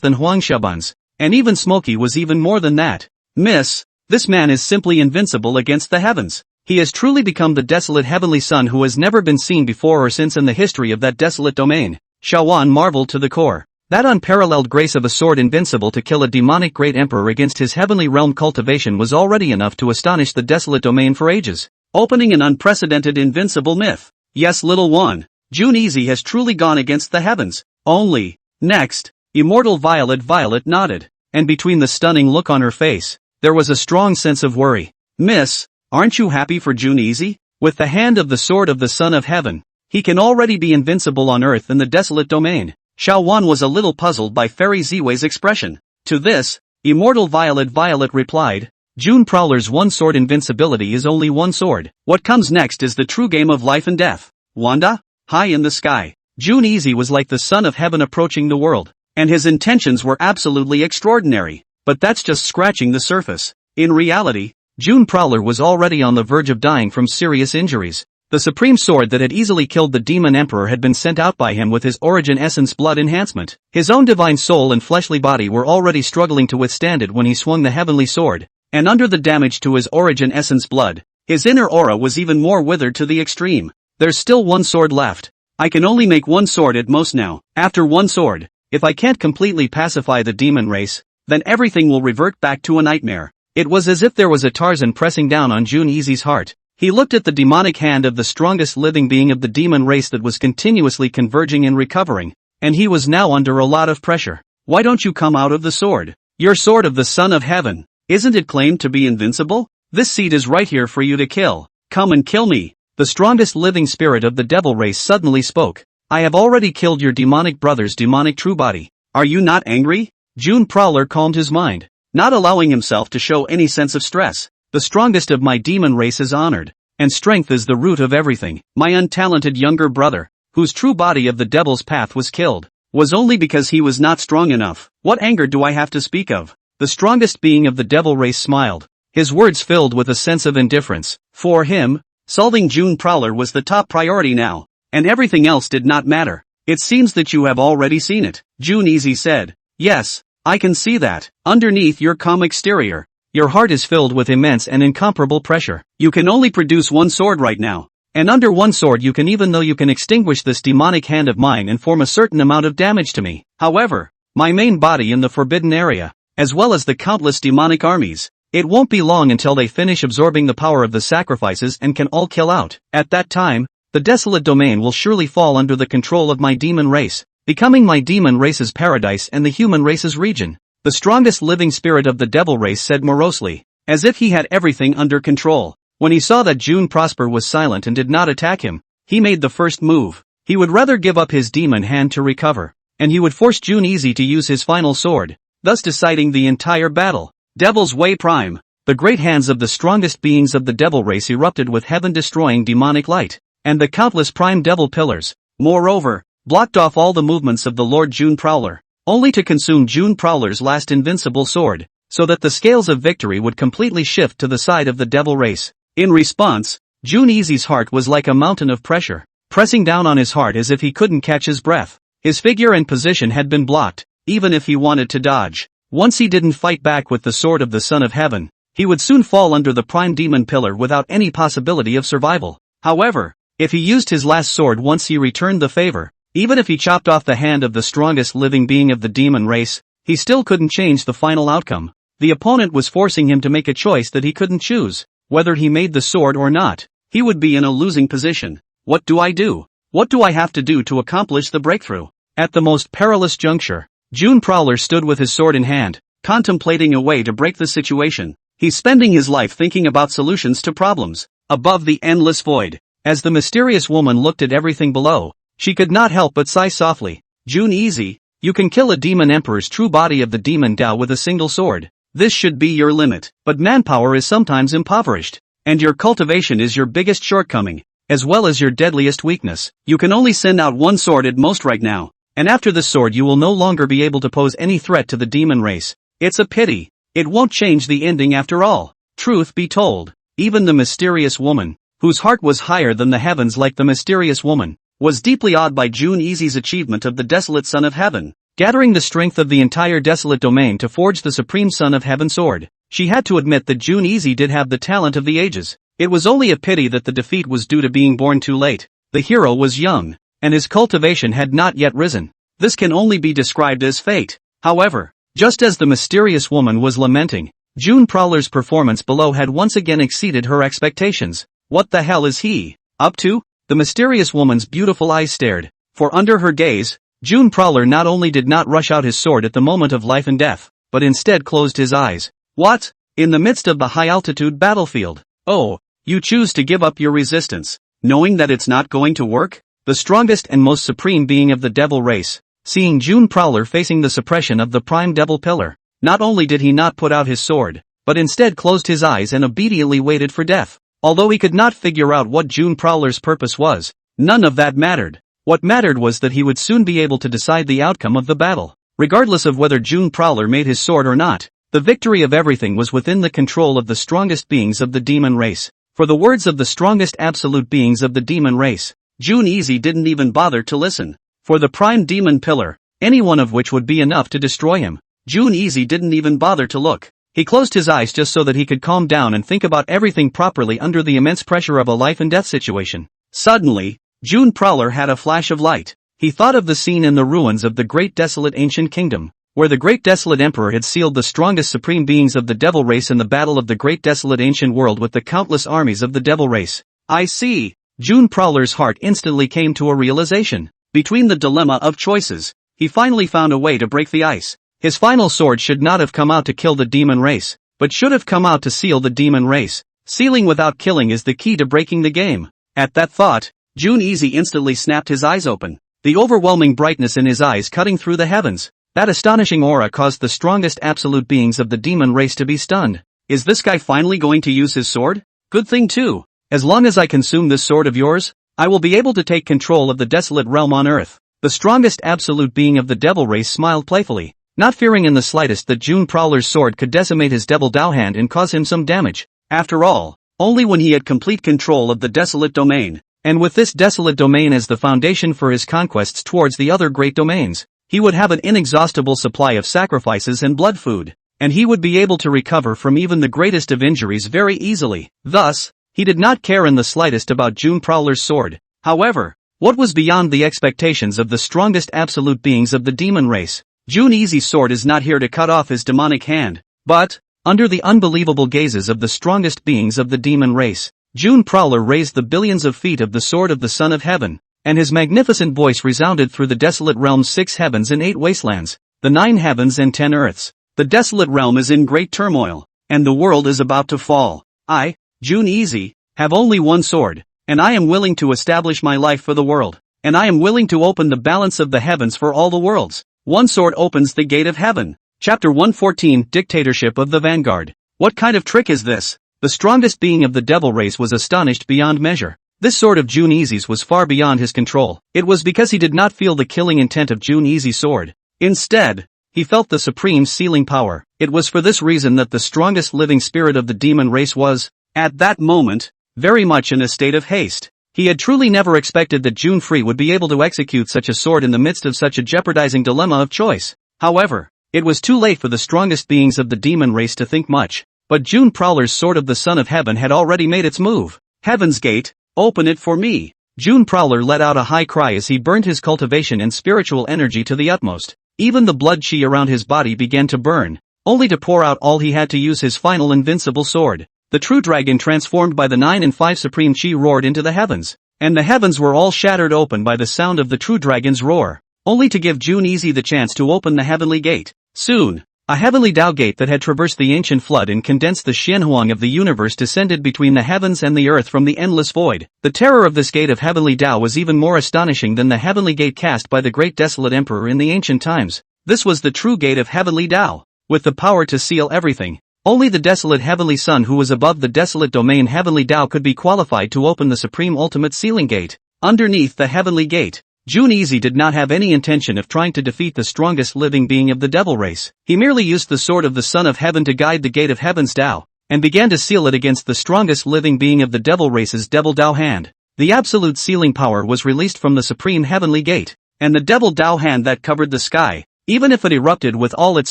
than Huang Xiaoban's, and even Smoky was even more than that. Miss, this man is simply invincible against the heavens. He has truly become the desolate heavenly son who has never been seen before or since in the history of that desolate domain. Xiaowan marveled to the core. That unparalleled grace of a sword invincible to kill a demonic great emperor against his heavenly realm cultivation was already enough to astonish the desolate domain for ages, opening an unprecedented invincible myth. Yes, little one, June Easy has truly gone against the heavens. Only, next, immortal Violet nodded, and between the stunning look on her face, there was a strong sense of worry. Miss, aren't you happy for June Easy? With the hand of the sword of the Son of Heaven, he can already be invincible on earth in the desolate domain. Xiaowan was a little puzzled by Fairy Ziwei's expression. To this, immortal Violet replied, June Prowler's one-sword invincibility is only one sword. What comes next is the true game of life and death. Wanda? High in the sky, June Easy was like the Son of Heaven approaching the world. and his intentions were absolutely extraordinary. But that's just scratching the surface. In reality, June Prowler was already on the verge of dying from serious injuries. The supreme sword that had easily killed the demon emperor had been sent out by him with his origin essence blood enhancement. His own divine soul and fleshly body were already struggling to withstand it when he swung the heavenly sword, and under the damage to his origin essence blood, his inner aura was even more withered to the extreme. There's still one sword left. I can only make one sword at most now. After one sword, if I can't completely pacify the demon race, then everything will revert back to a nightmare. It was as if there was a Tarzan pressing down on Jun Easy's heart. He looked at the demonic hand of the strongest living being of the demon race that was continuously converging and recovering, and he was now under a lot of pressure. Why don't you come out of the sword? Your sword of the Son of Heaven. Isn't it claimed to be invincible? This seed is right here for you to kill. Come and kill me. The strongest living spirit of the devil race suddenly spoke. I have already killed your demonic brother's demonic true body. Are you not angry? June Prowler calmed his mind, not allowing himself to show any sense of stress. The strongest of my demon race is honored, and strength is the root of everything. My untalented younger brother, whose true body of the devil's path was killed, was only because he was not strong enough. What anger do I have to speak of? The strongest being of the devil race smiled, his words filled with a sense of indifference. For him, solving June Prowler was the top priority now, and everything else did not matter. It seems that you have already seen it, June Easy said. Yes, I can see that. Underneath your calm exterior, your heart is filled with immense and incomparable pressure. You can only produce one sword right now, and under one sword you can, even though you can extinguish this demonic hand of mine and form a certain amount of damage to me. However, my main body in the forbidden area, as well as the countless demonic armies, it won't be long until they finish absorbing the power of the sacrifices and can all kill out. At that time, the desolate domain will surely fall under the control of my demon race, becoming my demon race's paradise and the human race's region. The strongest living spirit of the devil race said morosely, as if he had everything under control. When he saw that June Prosper was silent and did not attack him, he made the first move. He would rather give up his demon hand to recover, and he would force June Easy to use his final sword, thus deciding the entire battle. Devil's Way Prime. The great hands of the strongest beings of the devil race erupted with heaven-destroying demonic light, and the countless prime devil pillars, moreover, blocked off all the movements of the Lord June Prowler, only to consume June Prowler's last invincible sword, so that the scales of victory would completely shift to the side of the devil race. In response, June Easy's heart was like a mountain of pressure, pressing down on his heart as if he couldn't catch his breath. His figure and position had been blocked, even if he wanted to dodge. Once he didn't fight back with the sword of the Son of Heaven, he would soon fall under the prime demon pillar without any possibility of survival. However, if he used his last sword once, he returned the favor. Even if he chopped off the hand of the strongest living being of the demon race, he still couldn't change the final outcome. The opponent was forcing him to make a choice that he couldn't choose. Whether he made the sword or not, he would be in a losing position. What do I do? What do I have to do to accomplish the breakthrough? At the most perilous juncture, June Prowler stood with his sword in hand, contemplating a way to break the situation. He's spending his life thinking about solutions to problems. Above the endless void, as the mysterious woman looked at everything below, she could not help but sigh softly. June Easy, you can kill a demon emperor's true body of the demon Tao with a single sword. This should be your limit. But manpower is sometimes impoverished, and your cultivation is your biggest shortcoming, as well as your deadliest weakness. You can only send out one sword at most right now, and after this sword you will no longer be able to pose any threat to the demon race. It's a pity. It won't change the ending after all. Truth be told, even the mysterious woman, whose heart was higher than the heavens like the mysterious woman, was deeply awed by June Easy's achievement of the desolate Son of Heaven. Gathering the strength of the entire desolate domain to forge the supreme Son of Heaven sword, she had to admit that June Easy did have the talent of the ages. It was only a pity that the defeat was due to being born too late. The hero was young, and his cultivation had not yet risen. This can only be described as fate. However, just as the mysterious woman was lamenting, June Prowler's performance below had once again exceeded her expectations. What the hell is he up to? The mysterious woman's beautiful eyes stared, for under her gaze, June Prowler not only did not rush out his sword at the moment of life and death, but instead closed his eyes. What? In the midst of the high-altitude battlefield? Oh, you choose to give up your resistance, knowing that it's not going to work? The strongest and most supreme being of the devil race, seeing June Prowler facing the suppression of the prime devil pillar, not only did he not put out his sword, but instead closed his eyes and obediently waited for death. Although he could not figure out what June Prowler's purpose was, none of that mattered. What mattered was that he would soon be able to decide the outcome of the battle. regardless of whether June Prowler made his sword or not. The victory of everything was within the control of the strongest beings of the demon race. For the words of the strongest absolute beings of the demon race, June Easy didn't even bother to listen. For the prime demon pillar, any one of which would be enough to destroy him, June Easy didn't even bother to look. He closed his eyes just so that he could calm down and think about everything properly under the immense pressure of a life and death situation. Suddenly, June Prowler had a flash of light. He thought of the scene in the ruins of the great desolate ancient kingdom, where the great desolate emperor had sealed the strongest supreme beings of the devil race in the battle of the great desolate ancient world with the countless armies of the devil race. I see. June Prowler's heart instantly came to a realization. Between the dilemma of choices, he finally found a way to break the ice. His final sword should not have come out to kill the demon race, but should have come out to seal the demon race. Sealing without killing is the key to breaking the game. At that thought, June Easy instantly snapped his eyes open, the overwhelming brightness in his eyes cutting through the heavens. That astonishing aura caused the strongest absolute beings of the demon race to be stunned. Is this guy finally going to use his sword? Good thing too. As long as I consume this sword of yours, I will be able to take control of the desolate realm on earth. The strongest absolute being of the devil race smiled playfully, not fearing in the slightest that June Prowler's sword could decimate his devil Dao hand and cause him some damage. After all, only when he had complete control of the desolate domain, and with this desolate domain as the foundation for his conquests towards the other great domains, he would have an inexhaustible supply of sacrifices and blood food, and he would be able to recover from even the greatest of injuries very easily. Thus, he did not care in the slightest about June Prowler's sword. However, what was beyond the expectations of the strongest absolute beings of the demon race? June Easy's sword is not here to cut off his demonic hand, but, under the unbelievable gazes of the strongest beings of the demon race, June Prowler raised the billions of feet of the sword of the Son of Heaven, and his magnificent voice resounded through the desolate realm's 6 heavens and 8 wastelands, the 9 heavens and 10 earths. The desolate realm is in great turmoil, and the world is about to fall. I, June Easy, have only one sword, and I am willing to establish my life for the world, and I am willing to open the balance of the heavens for all the worlds. One sword opens the gate of heaven. Chapter 114, Dictatorship of the Vanguard. What kind of trick is this? The strongest being of the devil race was astonished beyond measure. This sword of June Easy's was far beyond his control. It was because he did not feel the killing intent of June Easy's sword. Instead, he felt the supreme sealing power. It was for this reason that the strongest living spirit of the demon race was, at that moment, very much in a state of haste. He had truly never expected that June Free would be able to execute such a sword in the midst of such a jeopardizing dilemma of choice. However, it was too late for the strongest beings of the demon race to think much. But June Prowler's sword of the Son of Heaven had already made its move. Heaven's gate, open it for me. June Prowler let out a high cry as he burned his cultivation and spiritual energy to the utmost. Even the blood chi around his body began to burn, only to pour out all he had to use his final invincible sword. The true dragon transformed by the 9 and 5 supreme chi roared into the heavens, and the heavens were all shattered open by the sound of the true dragon's roar, only to give June Easy the chance to open the heavenly gate. Soon, a heavenly Dao gate that had traversed the ancient flood and condensed the Xianhuang of the universe descended between the heavens and the earth from the endless void. The terror of this gate of heavenly Dao was even more astonishing than the heavenly gate cast by the great desolate emperor in the ancient times. This was the true gate of heavenly Dao, with the power to seal everything. Only the desolate heavenly Son who was above the desolate domain heavenly Dao could be qualified to open the supreme ultimate sealing gate. Underneath the heavenly gate, June Easy did not have any intention of trying to defeat the strongest living being of the devil race. He merely used the sword of the Son of Heaven to guide the gate of heaven's Dao, and began to seal it against the strongest living being of the devil race's devil Dao hand. The absolute sealing power was released from the supreme heavenly gate, and the devil Dao hand that covered the sky, even if it erupted with all its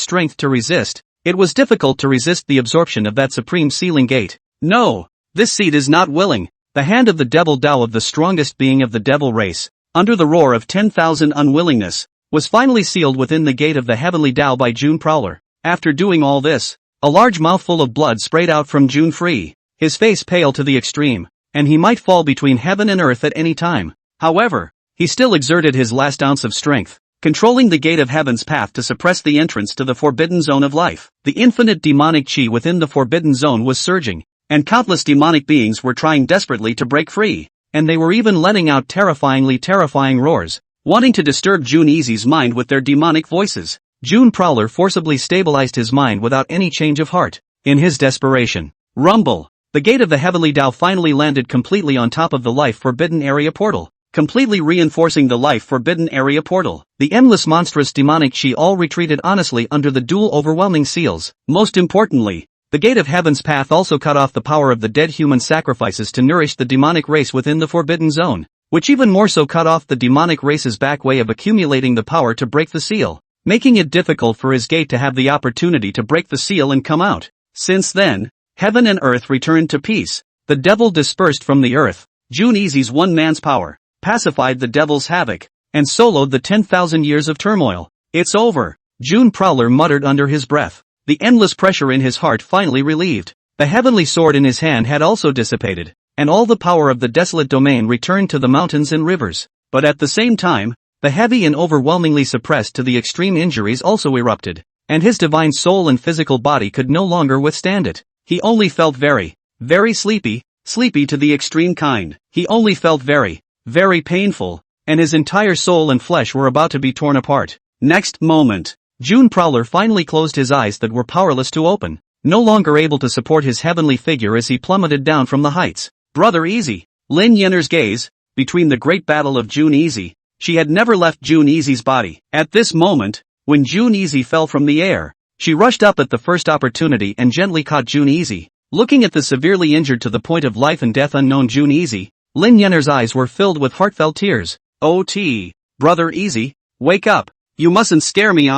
strength to resist, it was difficult to resist the absorption of that supreme sealing gate. No, this seed is not willing. The hand of the devil Dao of the strongest being of the devil race, under the roar of 10,000 unwillingness, was finally sealed within the gate of the heavenly Dao by June Prowler. After doing all this, a large mouthful of blood sprayed out from June Free, his face pale to the extreme, and he might fall between heaven and earth at any time. However, he still exerted his last ounce of strength, controlling the gate of heaven's path to suppress the entrance to the forbidden zone of life. The infinite demonic chi within the forbidden zone was surging, and countless demonic beings were trying desperately to break free, and they were even letting out terrifying roars, wanting to disturb June Easy's mind with their demonic voices. June Prowler forcibly stabilized his mind without any change of heart. In his desperation, rumble! The gate of the heavenly Dao finally landed completely on top of the life forbidden area portal. completely reinforcing the life-forbidden area portal. The endless monstrous demonic chi all retreated honestly under the dual overwhelming seals. Most importantly, the gate of heaven's path also cut off the power of the dead human sacrifices to nourish the demonic race within the forbidden zone, which even more so cut off the demonic race's back way of accumulating the power to break the seal, making it difficult for his gate to have the opportunity to break the seal and come out. Since then, heaven and earth returned to peace. The devil dispersed from the earth. June Easy's one man's power pacified the devil's havoc and soloed the 10,000 years of turmoil. It's over, June Prowler muttered under his breath. The endless pressure in his heart finally relieved. The heavenly sword in his hand had also dissipated, and all the power of the desolate domain returned to the mountains and rivers. But at the same time, the heavy and overwhelmingly suppressed to the extreme injuries also erupted, and his divine soul and physical body could no longer withstand it. He only felt very, very sleepy, sleepy to the extreme kind. He only felt very, very painful, and his entire soul and flesh were about to be torn apart. Next moment, June Prowler finally closed his eyes that were powerless to open, no longer able to support his heavenly figure as he plummeted down from the heights. Brother Easy. Lin Yenner's gaze, between the great battle of June Easy, she had never left June Easy's body. At this moment, when June Easy fell from the air, she rushed up at the first opportunity and gently caught June Easy. Looking at the severely injured to the point of life and death unknown June Easy, Lin Yenner's eyes were filled with heartfelt tears. "O.T. Brother Easy, wake up. You mustn't scare me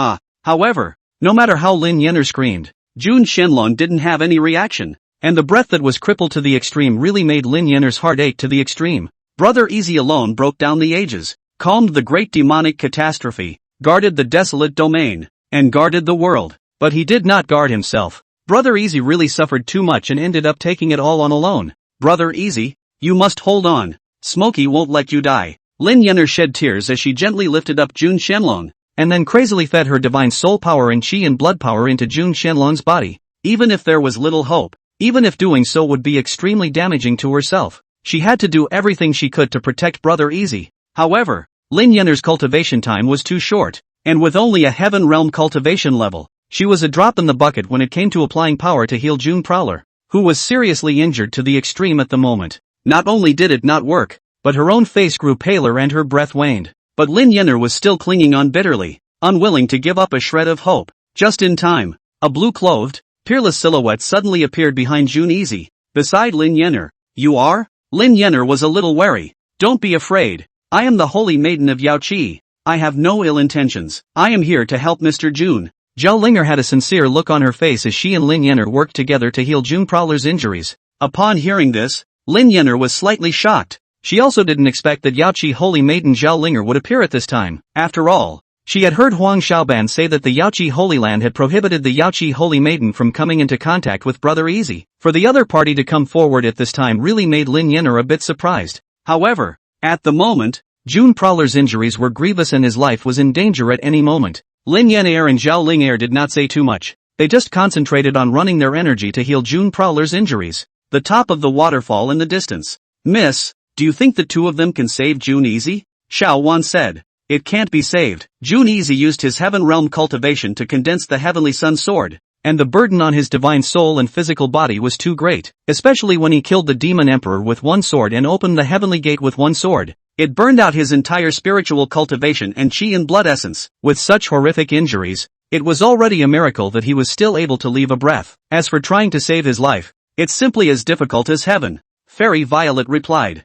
However, no matter how Lin Yenner screamed, June Shenlong didn't have any reaction, and the breath that was crippled to the extreme really made Lin Yenner's heart ache to the extreme. Brother Easy alone broke down the ages, calmed the great demonic catastrophe, guarded the desolate domain, and guarded the world, but he did not guard himself. Brother Easy really suffered too much and ended up taking it all on alone. Brother Easy, you must hold on. Smokey won't let you die. Lin Yenner shed tears as she gently lifted up June Shenlong, and then crazily fed her divine soul power and chi and blood power into June Shenlong's body. Even if there was little hope, even if doing so would be extremely damaging to herself, she had to do everything she could to protect Brother Easy. However, Lin Yenner's cultivation time was too short, and with only a heaven realm cultivation level, she was a drop in the bucket when it came to applying power to heal June Prowler, who was seriously injured to the extreme at the moment. Not only did it not work, but her own face grew paler and her breath waned. But Lin Yenner was still clinging on bitterly, unwilling to give up a shred of hope. Just in time, a blue-clothed, peerless silhouette suddenly appeared behind June Easy, beside Lin Yenner. "You are?" Lin Yenner was a little wary. "Don't be afraid. I am the Holy Maiden of Yaoqi. I have no ill intentions. I am here to help Mr. June." Zhao Linger had a sincere look on her face as she and Lin Yenner worked together to heal June Prowler's injuries. Upon hearing this, Lin Yenner was slightly shocked. She also didn't expect that Yaoqi Holy Maiden Zhao Linger would appear at this time. After all, she had heard Huang Xiaoban say that the Yaoqi Holy Land had prohibited the Yaoqi Holy Maiden from coming into contact with Brother Easy. For the other party to come forward at this time really made Lin Yenner a bit surprised. However, at the moment, June Prowler's injuries were grievous and his life was in danger at any moment. Lin Yenner and Zhao Linger did not say too much. They just concentrated on running their energy to heal June Prowler's injuries. The top of the waterfall in the distance. "Miss, do you think the two of them can save June Easy?" Xiao Wan said. "It can't be saved." June Easy used his heaven realm cultivation to condense the heavenly sun sword, and the burden on his divine soul and physical body was too great, especially when he killed the demon emperor with one sword and opened the heavenly gate with one sword. It burned out his entire spiritual cultivation and chi and blood essence. With such horrific injuries, it was already a miracle that he was still able to leave a breath. As for trying to save his life, it's simply as difficult as heaven. Fairy Violet replied.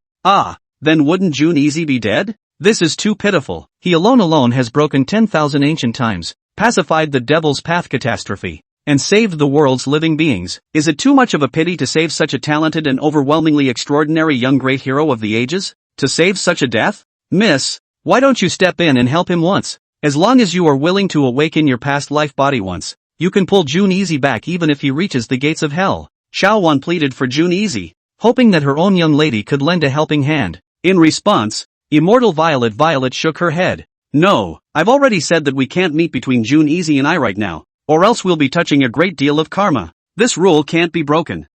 Then wouldn't June Easy be dead? This is too pitiful. He alone has broken 10,000 ancient times, pacified the devil's path catastrophe, and saved the world's living beings. Is it too much of a pity to save such a talented and overwhelmingly extraordinary young great hero of the ages? To save such a death? Miss, why don't you step in and help him once? As long as you are willing to awaken your past life body once, you can pull June Easy back even if he reaches the gates of hell. Xiao Wan pleaded for June Easy, hoping that her own young lady could lend a helping hand. In response, Immortal Violet shook her head. "No, I've already said that we can't meet between June Easy and I right now, or else we'll be touching a great deal of karma. This rule can't be broken."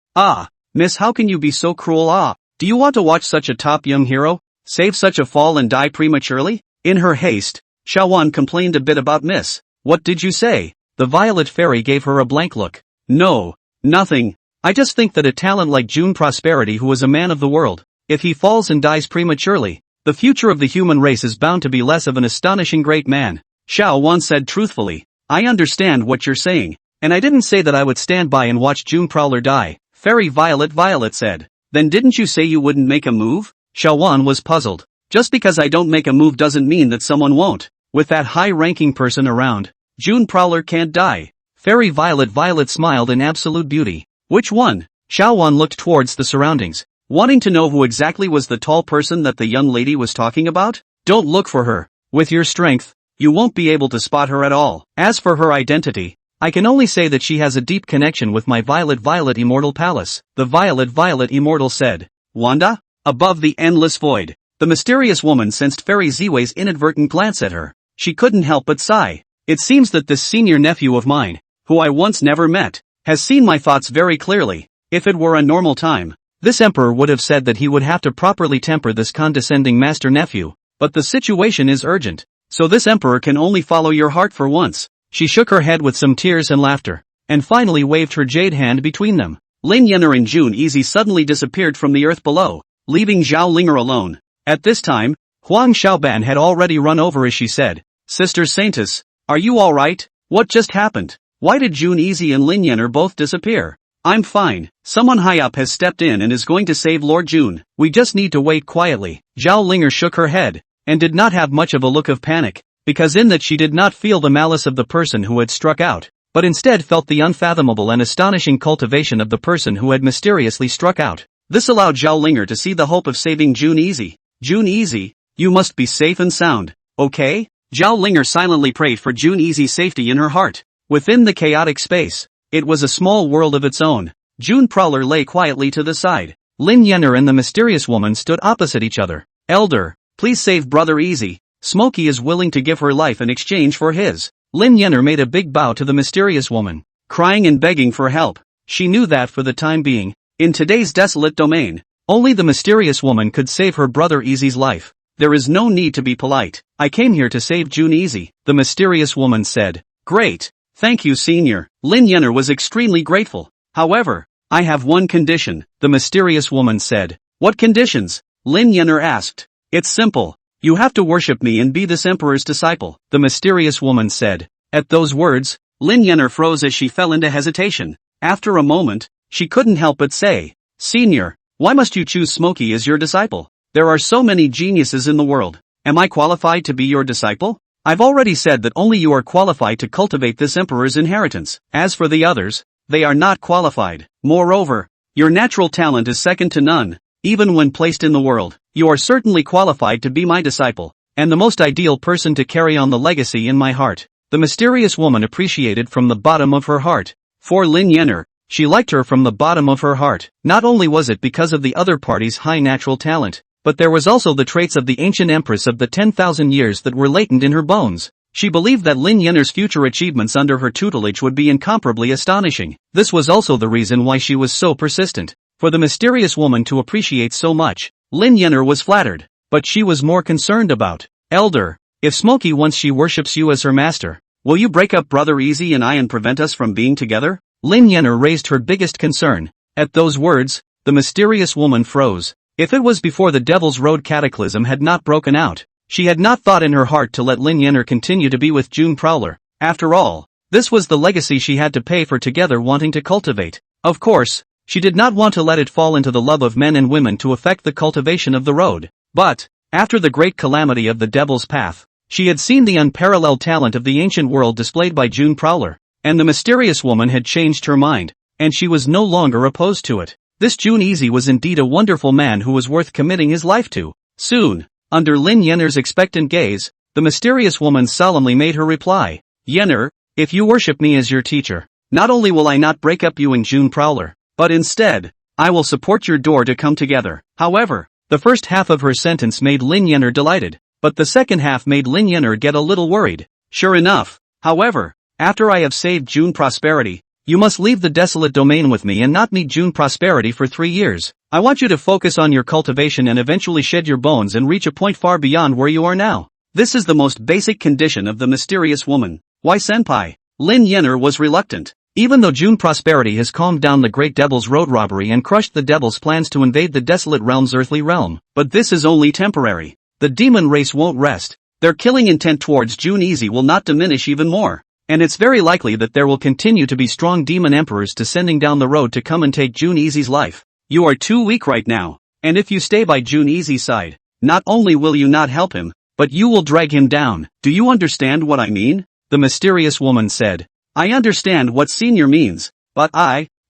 Miss, how can you be so cruel? Do you want to watch such a top young hero save such a fall and die prematurely? In her haste, Xiao Wan complained a bit about Miss. "What did you say?" The Violet Fairy gave her a blank look. "No, nothing. I just think that a talent like June Prosperity, who is a man of the world, if he falls and dies prematurely, the future of the human race is bound to be less of an astonishing great man. Xiao Wan said truthfully. I understand what you're saying, and I didn't say that I would stand by and watch June Prowler die, Fairy Violet said. Then didn't you say you wouldn't make a move? Xiao Wan was puzzled. Just because I don't make a move doesn't mean that someone won't. With that high-ranking person around, June Prowler can't die. Fairy Violet smiled in absolute beauty. Which one? Xiao Wan looked towards the surroundings, wanting to know who exactly was the tall person that the young lady was talking about. Don't look for her. With your strength, you won't be able to spot her at all. As for her identity, I can only say that she has a deep connection with my Violet Immortal Palace. The Violet Immortal said. Wanda? Above the endless void, the mysterious woman sensed Fairy Ziwei's inadvertent glance at her. She couldn't help but sigh. It seems that this senior nephew of mine, who I once never met, has seen my thoughts very clearly. If it were a normal time, this emperor would have said that he would have to properly temper this condescending master nephew, but the situation is urgent, so this emperor can only follow your heart for once. She shook her head with some tears and laughter, and finally waved her jade hand between them. Lin Yenner and June Easy suddenly disappeared from the earth below, leaving Zhao Linger alone. At this time, Huang Xiaoban had already run over as she said, Sister Saintess, are you alright? What just happened? Why did June Easy and Lin Yenner both disappear? I'm fine. Someone high up has stepped in and is going to save Lord June. We just need to wait quietly. Zhao Linger shook her head, and did not have much of a look of panic, because in that she did not feel the malice of the person who had struck out, but instead felt the unfathomable and astonishing cultivation of the person who had mysteriously struck out. This allowed Zhao Linger to see the hope of saving June Easy. June Easy, you must be safe and sound, okay? Zhao Linger silently prayed for June Easy's safety in her heart. Within the chaotic space, it was a small world of its own. June Prowler lay quietly to the side. Lin Yenner and the mysterious woman stood opposite each other. Elder, please save Brother Easy. Smokey is willing to give her life in exchange for his. Lin Yenner made a big bow to the mysterious woman, crying and begging for help. She knew that for the time being, in today's desolate domain, only the mysterious woman could save her brother Easy's life. There is no need to be polite. I came here to save June Easy, the mysterious woman said. Great. Thank you, Senior. Lin Yenner was extremely grateful. However, I have one condition, the mysterious woman said. What conditions? Lin Yenner asked. It's simple. You have to worship me and be this emperor's disciple, the mysterious woman said. At those words, Lin Yenner froze as she fell into hesitation. After a moment, she couldn't help but say, Senior, why must you choose Smokey as your disciple? There are so many geniuses in the world. Am I qualified to be your disciple? I've already said that only you are qualified to cultivate this emperor's inheritance. As for the others, they are not qualified. Moreover, your natural talent is second to none. Even when placed in the world, you are certainly qualified to be my disciple, and the most ideal person to carry on the legacy in my heart. The mysterious woman appreciated from the bottom of her heart. For Lin Yenner, she liked her from the bottom of her heart. Not only was it because of the other party's high natural talent, but there was also the traits of the ancient empress of the 10,000 years that were latent in her bones. She believed that Lin Yenner's future achievements under her tutelage would be incomparably astonishing. This was also the reason why she was so persistent. For the mysterious woman to appreciate so much, Lin Yenner was flattered, but she was more concerned about. Elder, if Smokey once she worships you as her master, will you break up Brother Easy and I and prevent us from being together? Lin Yenner raised her biggest concern. At those words, the mysterious woman froze. If it was before the Devil's Road cataclysm had not broken out, she had not thought in her heart to let Lin Yenner continue to be with June Prowler. After all, this was the legacy she had to pay for together wanting to cultivate. Of course, she did not want to let it fall into the love of men and women to affect the cultivation of the road. But, after the great calamity of the Devil's Path, she had seen the unparalleled talent of the ancient world displayed by June Prowler, and the mysterious woman had changed her mind, and she was no longer opposed to it. This June Easy was indeed a wonderful man who was worth committing his life to. Soon, under Lin Yenner's expectant gaze, the mysterious woman solemnly made her reply. Yenner, if you worship me as your teacher, not only will I not break up you and June Prowler, but instead, I will support your door to come together. However, the first half of her sentence made Lin Yenner delighted, but the second half made Lin Yenner get a little worried. Sure enough, however, after I have saved June Prosperity, you must leave the desolate domain with me and not meet June Prosperity for 3 years. I want you to focus on your cultivation and eventually shed your bones and reach a point far beyond where you are now. This is the most basic condition of the mysterious woman. Why senpai? Lin Yenner was reluctant. Even though June Prosperity has calmed down the Great Devil's Road robbery and crushed the Devil's plans to invade the desolate realm's earthly realm, but this is only temporary. the demon race won't rest. Their killing intent towards June Easy will not diminish even more. And it's very likely that there will continue to be strong demon emperors descending down the road to come and take June Easy's life. You are too weak right now, and if you stay by June Easy's side, not only will you not help him, but you will drag him down. Do you understand what I mean? The mysterious woman said. I understand what senior means, but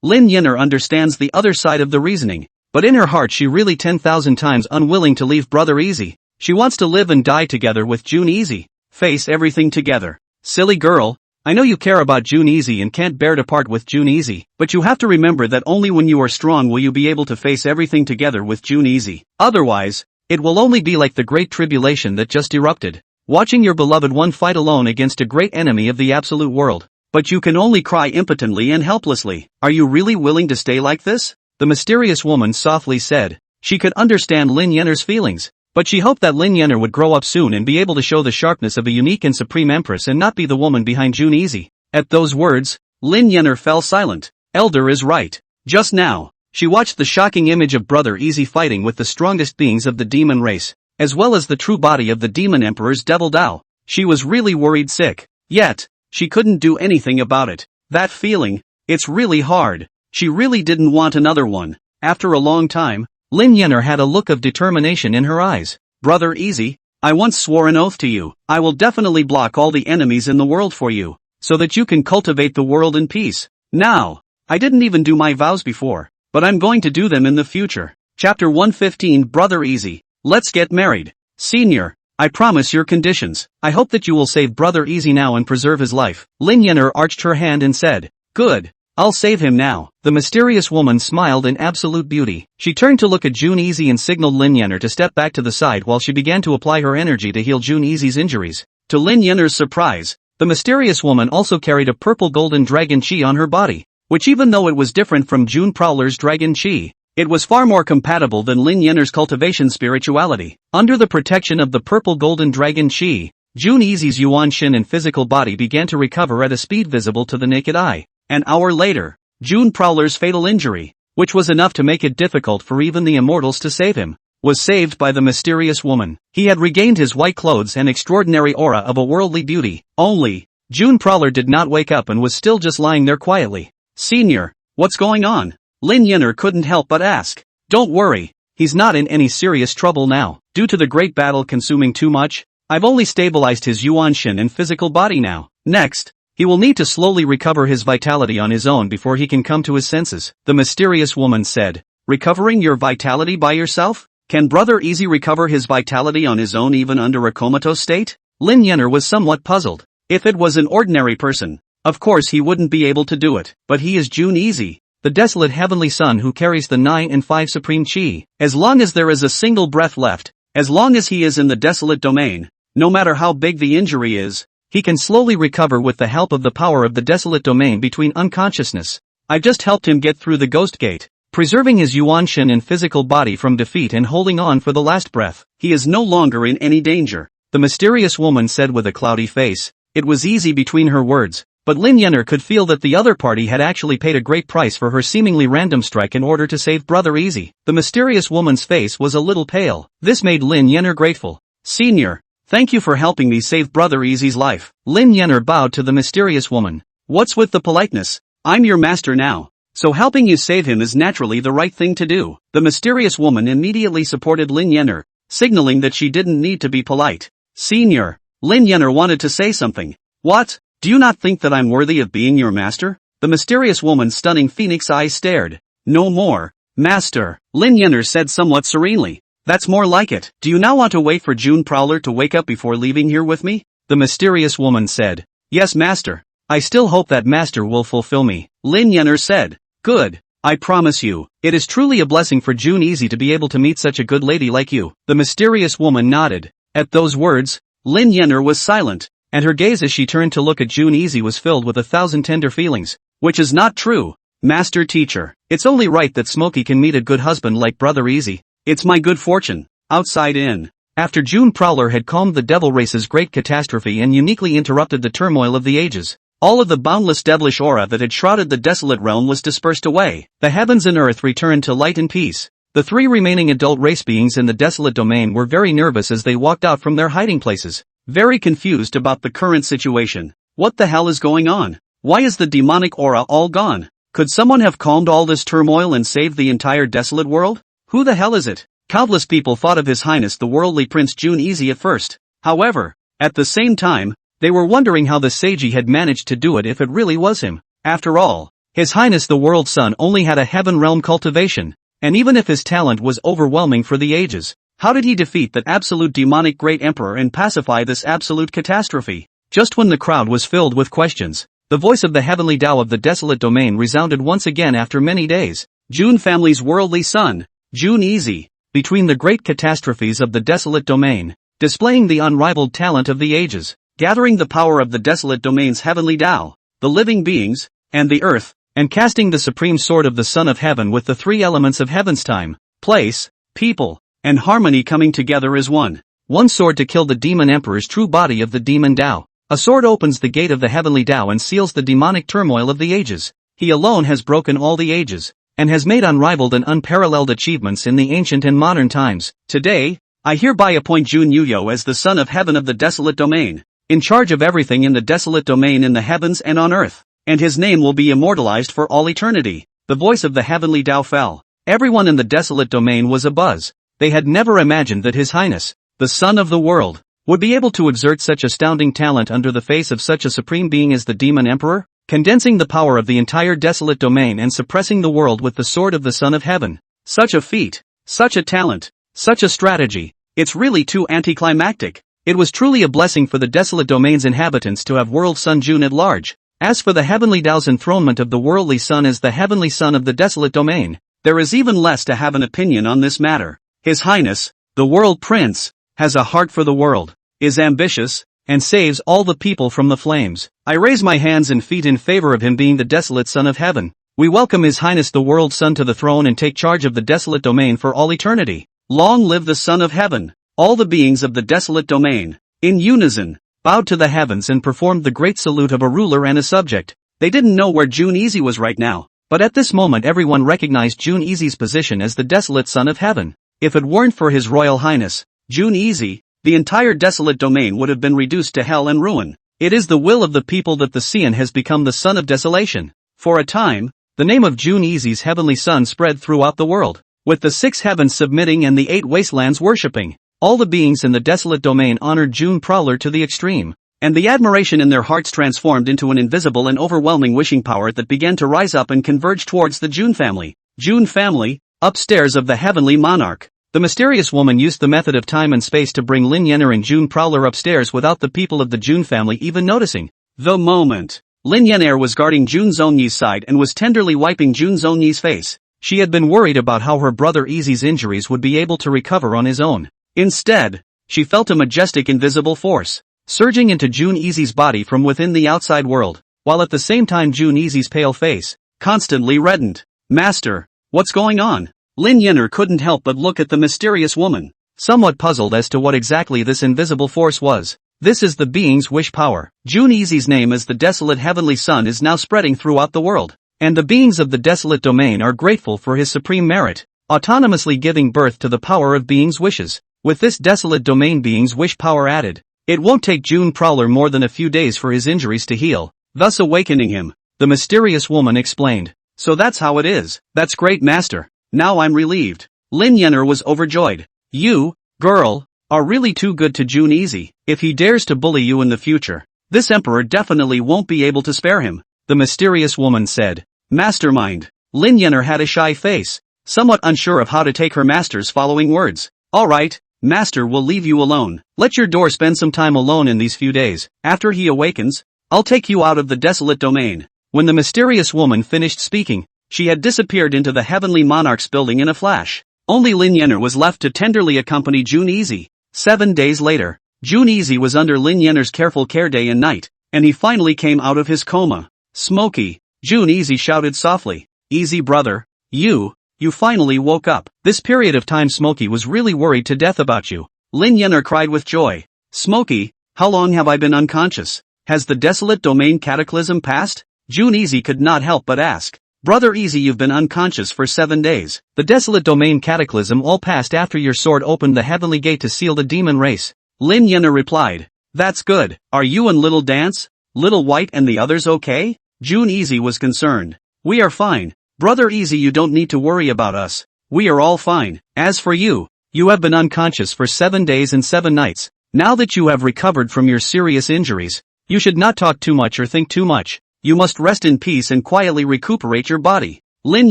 Lin Yinner understands the other side of the reasoning, but in her heart she really 10,000 times unwilling to leave Brother Easy. She wants to live and die together with June Easy, face everything together. Silly girl, I know you care about June Easy and can't bear to part with June Easy, but you have to remember that only when you are strong will you be able to face everything together with June Easy. Otherwise, it will only be like the great tribulation that just erupted, watching your beloved one fight alone against a great enemy of the absolute world. But you can only cry impotently and helplessly. Are you really willing to stay like this? The mysterious woman softly said. She could understand Lin Yenner's feelings, but she hoped that Lin Yenner would grow up soon and be able to show the sharpness of a unique and supreme empress and not be the woman behind June Easy. At those words, Lin Yenner fell silent. Elder is right. Just now, she watched the shocking image of Brother Easy fighting with the strongest beings of the demon race, as well as the true body of the demon emperor's devil Dao. She was really worried sick. Yet, she couldn't do anything about it. That feeling, it's really hard. She really didn't want another one. After a long time, Lin Yenner had a look of determination in her eyes. Brother Easy, I once swore an oath to you. I will definitely block all the enemies in the world for you, so that you can cultivate the world in peace. Now, I didn't even do my vows before, but I'm going to do them in the future. Chapter 115 Brother Easy, let's get married. Senior, I promise your conditions. I hope that you will save Brother Easy now and preserve his life. Lin Yenner arched her hand and said, Good. I'll save him now. The mysterious woman smiled in absolute beauty. She turned to look at June Easy and signaled Lin Yenner to step back to the side while she began to apply her energy to heal June Easy's injuries. To Lin Yenner's surprise, the mysterious woman also carried a purple golden dragon chi on her body, which even though it was different from June Prowler's dragon chi, it was far more compatible than Lin Yenner's cultivation spirituality. Under the protection of the purple golden dragon chi, June Easy's Yuan Shin and physical body began to recover at a speed visible to the naked eye. An hour later, June Prowler's fatal injury, which was enough to make it difficult for even the immortals to save him, was saved by the mysterious woman. He had regained his white clothes and extraordinary aura of a worldly beauty. Only, June Prowler did not wake up and was still just lying there quietly. Senior, what's going on? Lin Yenner couldn't help but ask. Don't worry, he's not in any serious trouble now. Due to the great battle consuming too much, I've only stabilized his Yuan Shin and physical body now. Next, he will need to slowly recover his vitality on his own before he can come to his senses. The mysterious woman said, Recovering your vitality by yourself? Can Brother Easy recover his vitality on his own even under a comatose state? Lin Yenner was somewhat puzzled. If it was an ordinary person, of course he wouldn't be able to do it. But he is June Easy, the desolate heavenly son who carries the 9 and 5 supreme chi. As long as there is a single breath left, as long as he is in the desolate domain, no matter how big the injury is, he can slowly recover with the help of the power of the desolate domain between unconsciousness. I've just helped him get through the ghost gate, preserving his Yuan Shin and physical body from defeat and holding on for the last breath. He is no longer in any danger, the mysterious woman said with a cloudy face. It was easy between her words, but Lin Yenner could feel that the other party had actually paid a great price for her seemingly random strike in order to save Brother Easy. The mysterious woman's face was a little pale. This made Lin Yenner grateful. Senior, thank you for helping me save Brother Easy's life. Lin Yenner bowed to the mysterious woman. What's with the politeness? I'm your master now, so helping you save him is naturally the right thing to do. The mysterious woman immediately supported Lin Yenner, signaling that she didn't need to be polite. Senior, Lin Yenner wanted to say something. What? Do you not think that I'm worthy of being your master? The mysterious woman's stunning phoenix eyes stared. No more, master, Lin Yenner said somewhat serenely. That's more like it. Do you now want to wait for June Prowler to wake up before leaving here with me? The mysterious woman said. Yes, master. I still hope that master will fulfill me. Lin Yenner said. Good. I promise you, it is truly a blessing for June Easy to be able to meet such a good lady like you. The mysterious woman nodded. At those words, Lin Yenner was silent, and her gaze as she turned to look at June Easy was filled with 1,000 tender feelings. Which is not true, master teacher. It's only right that Smokey can meet a good husband like Brother Easy. It's my good fortune. Outside in. After June Prowler had calmed the devil race's great catastrophe and uniquely interrupted the turmoil of the ages, all of the boundless devilish aura that had shrouded the desolate realm was dispersed away. The heavens and earth returned to light and peace. The three remaining adult race beings in the desolate domain were very nervous as they walked out from their hiding places, very confused about the current situation. What the hell is going on? Why is the demonic aura all gone? Could someone have calmed all this turmoil and saved the entire desolate world? Who the hell is it? Countless people thought of His Highness the worldly Prince June Easy at first. However, at the same time, they were wondering how the Seiji had managed to do it if it really was him. After all, His Highness the World Sun only had a heaven realm cultivation, and even if his talent was overwhelming for the ages, how did he defeat that absolute demonic great emperor and pacify this absolute catastrophe? Just when the crowd was filled with questions, the voice of the heavenly Tao of the desolate domain resounded once again after many days. June family's worldly son, June Easy, between the great catastrophes of the desolate domain, displaying the unrivaled talent of the ages, gathering the power of the desolate domain's heavenly Tao, the living beings, and the earth, and casting the supreme sword of the Son of Heaven with the three elements of heaven's time, place, people, and harmony coming together as one. One sword to kill the demon emperor's true body of the demon Tao. A sword opens the gate of the heavenly Tao and seals the demonic turmoil of the ages. He alone has broken all the ages, and has made unrivaled and unparalleled achievements in the ancient and modern times. Today, I hereby appoint Jun Yuyo as the Son of Heaven of the desolate domain, in charge of everything in the desolate domain in the heavens and on earth, and his name will be immortalized for all eternity. The voice of the heavenly Tao fell. Everyone in the desolate domain was abuzz. They had never imagined that His Highness, the Son of the World, would be able to exert such astounding talent under the face of such a supreme being as the Demon Emperor, condensing the power of the entire desolate domain and suppressing the world with the sword of the Son of Heaven. Such a feat, such a talent, such a strategy. It's really too anticlimactic. It was truly a blessing for the desolate domain's inhabitants to have World Sun June at large. As for the heavenly Tao's enthronement of the worldly Sun as the heavenly Son of the desolate domain, there is even less to have an opinion on this matter. His Highness, the World Prince, has a heart for the world, is ambitious, and saves all the people from the flames. I raise my hands and feet in favor of him being the desolate Son of Heaven. We welcome His Highness the World Sun to the throne and take charge of the desolate domain for all eternity. Long live the Son of Heaven! All the beings of the desolate domain, in unison, bowed to the heavens and performed the great salute of a ruler and a subject. They didn't know where June Easy was right now, but at this moment everyone recognized June Easy's position as the desolate Son of Heaven. If it weren't for His Royal Highness, June Easy, the entire desolate domain would have been reduced to hell and ruin. It is the will of the people that the Sion has become the Son of Desolation. For a time, the name of June Easy's heavenly Son spread throughout the world, with the 6 heavens submitting and the 8 wastelands worshipping. All the beings in the desolate domain honored June Prowler to the extreme, and the admiration in their hearts transformed into an invisible and overwhelming wishing power that began to rise up and converge towards the June family. June family, upstairs of the heavenly monarch. The mysterious woman used the method of time and space to bring Lin Yener and June Prowler upstairs without the people of the June family even noticing. The moment Lin Yener was guarding June Zhongyi's side and was tenderly wiping June Zhongyi's face, she had been worried about how her brother Easy's injuries would be able to recover on his own. Instead, she felt a majestic invisible force surging into June Easy's body from within the outside world, while at the same time June Easy's pale face constantly reddened. Master, what's going on? Lin Yener couldn't help but look at the mysterious woman, somewhat puzzled as to what exactly this invisible force was. This is the being's wish power. June Easy's name as the desolate heavenly Son is now spreading throughout the world, and the beings of the desolate domain are grateful for his supreme merit, autonomously giving birth to the power of being's wishes. With this desolate domain being's wish power added, it won't take June Prowler more than a few days for his injuries to heal, thus awakening him, the mysterious woman explained. So that's how it is. That's great, Master. Now I'm relieved. Lin Yener was overjoyed. You, girl, are really too good to June Easy. If he dares to bully you in the future, this emperor definitely won't be able to spare him, the mysterious woman said. Mastermind. Lin Yener had a shy face, somewhat unsure of how to take her master's following words. Alright, Master will leave you alone. Let your door spend some time alone in these few days. After he awakens, I'll take you out of the desolate domain. When the mysterious woman finished speaking, she had disappeared into the heavenly monarch's building in a flash. Only Lin Yener was left to tenderly accompany June Easy. 7 days later, June Easy was under Lin Yener's careful care day and night, and he finally came out of his coma. Smokey, June Easy shouted softly. Easy brother, you finally woke up. This period of time Smokey was really worried to death about you. Lin Yener cried with joy. Smokey, how long have I been unconscious? Has the desolate domain cataclysm passed? June Easy could not help but ask. Brother Easy, you've been unconscious for 7 days. The desolate domain cataclysm all passed after your sword opened the heavenly gate to seal the demon race. Lin Yenner replied. That's good. Are you and Little Dance, Little White and the others okay? June Easy was concerned. We are fine. Brother Easy, you don't need to worry about us. We are all fine. As for you, you have been unconscious for 7 days and 7 nights. Now that you have recovered from your serious injuries, you should not talk too much or think too much. You must rest in peace and quietly recuperate your body, Lin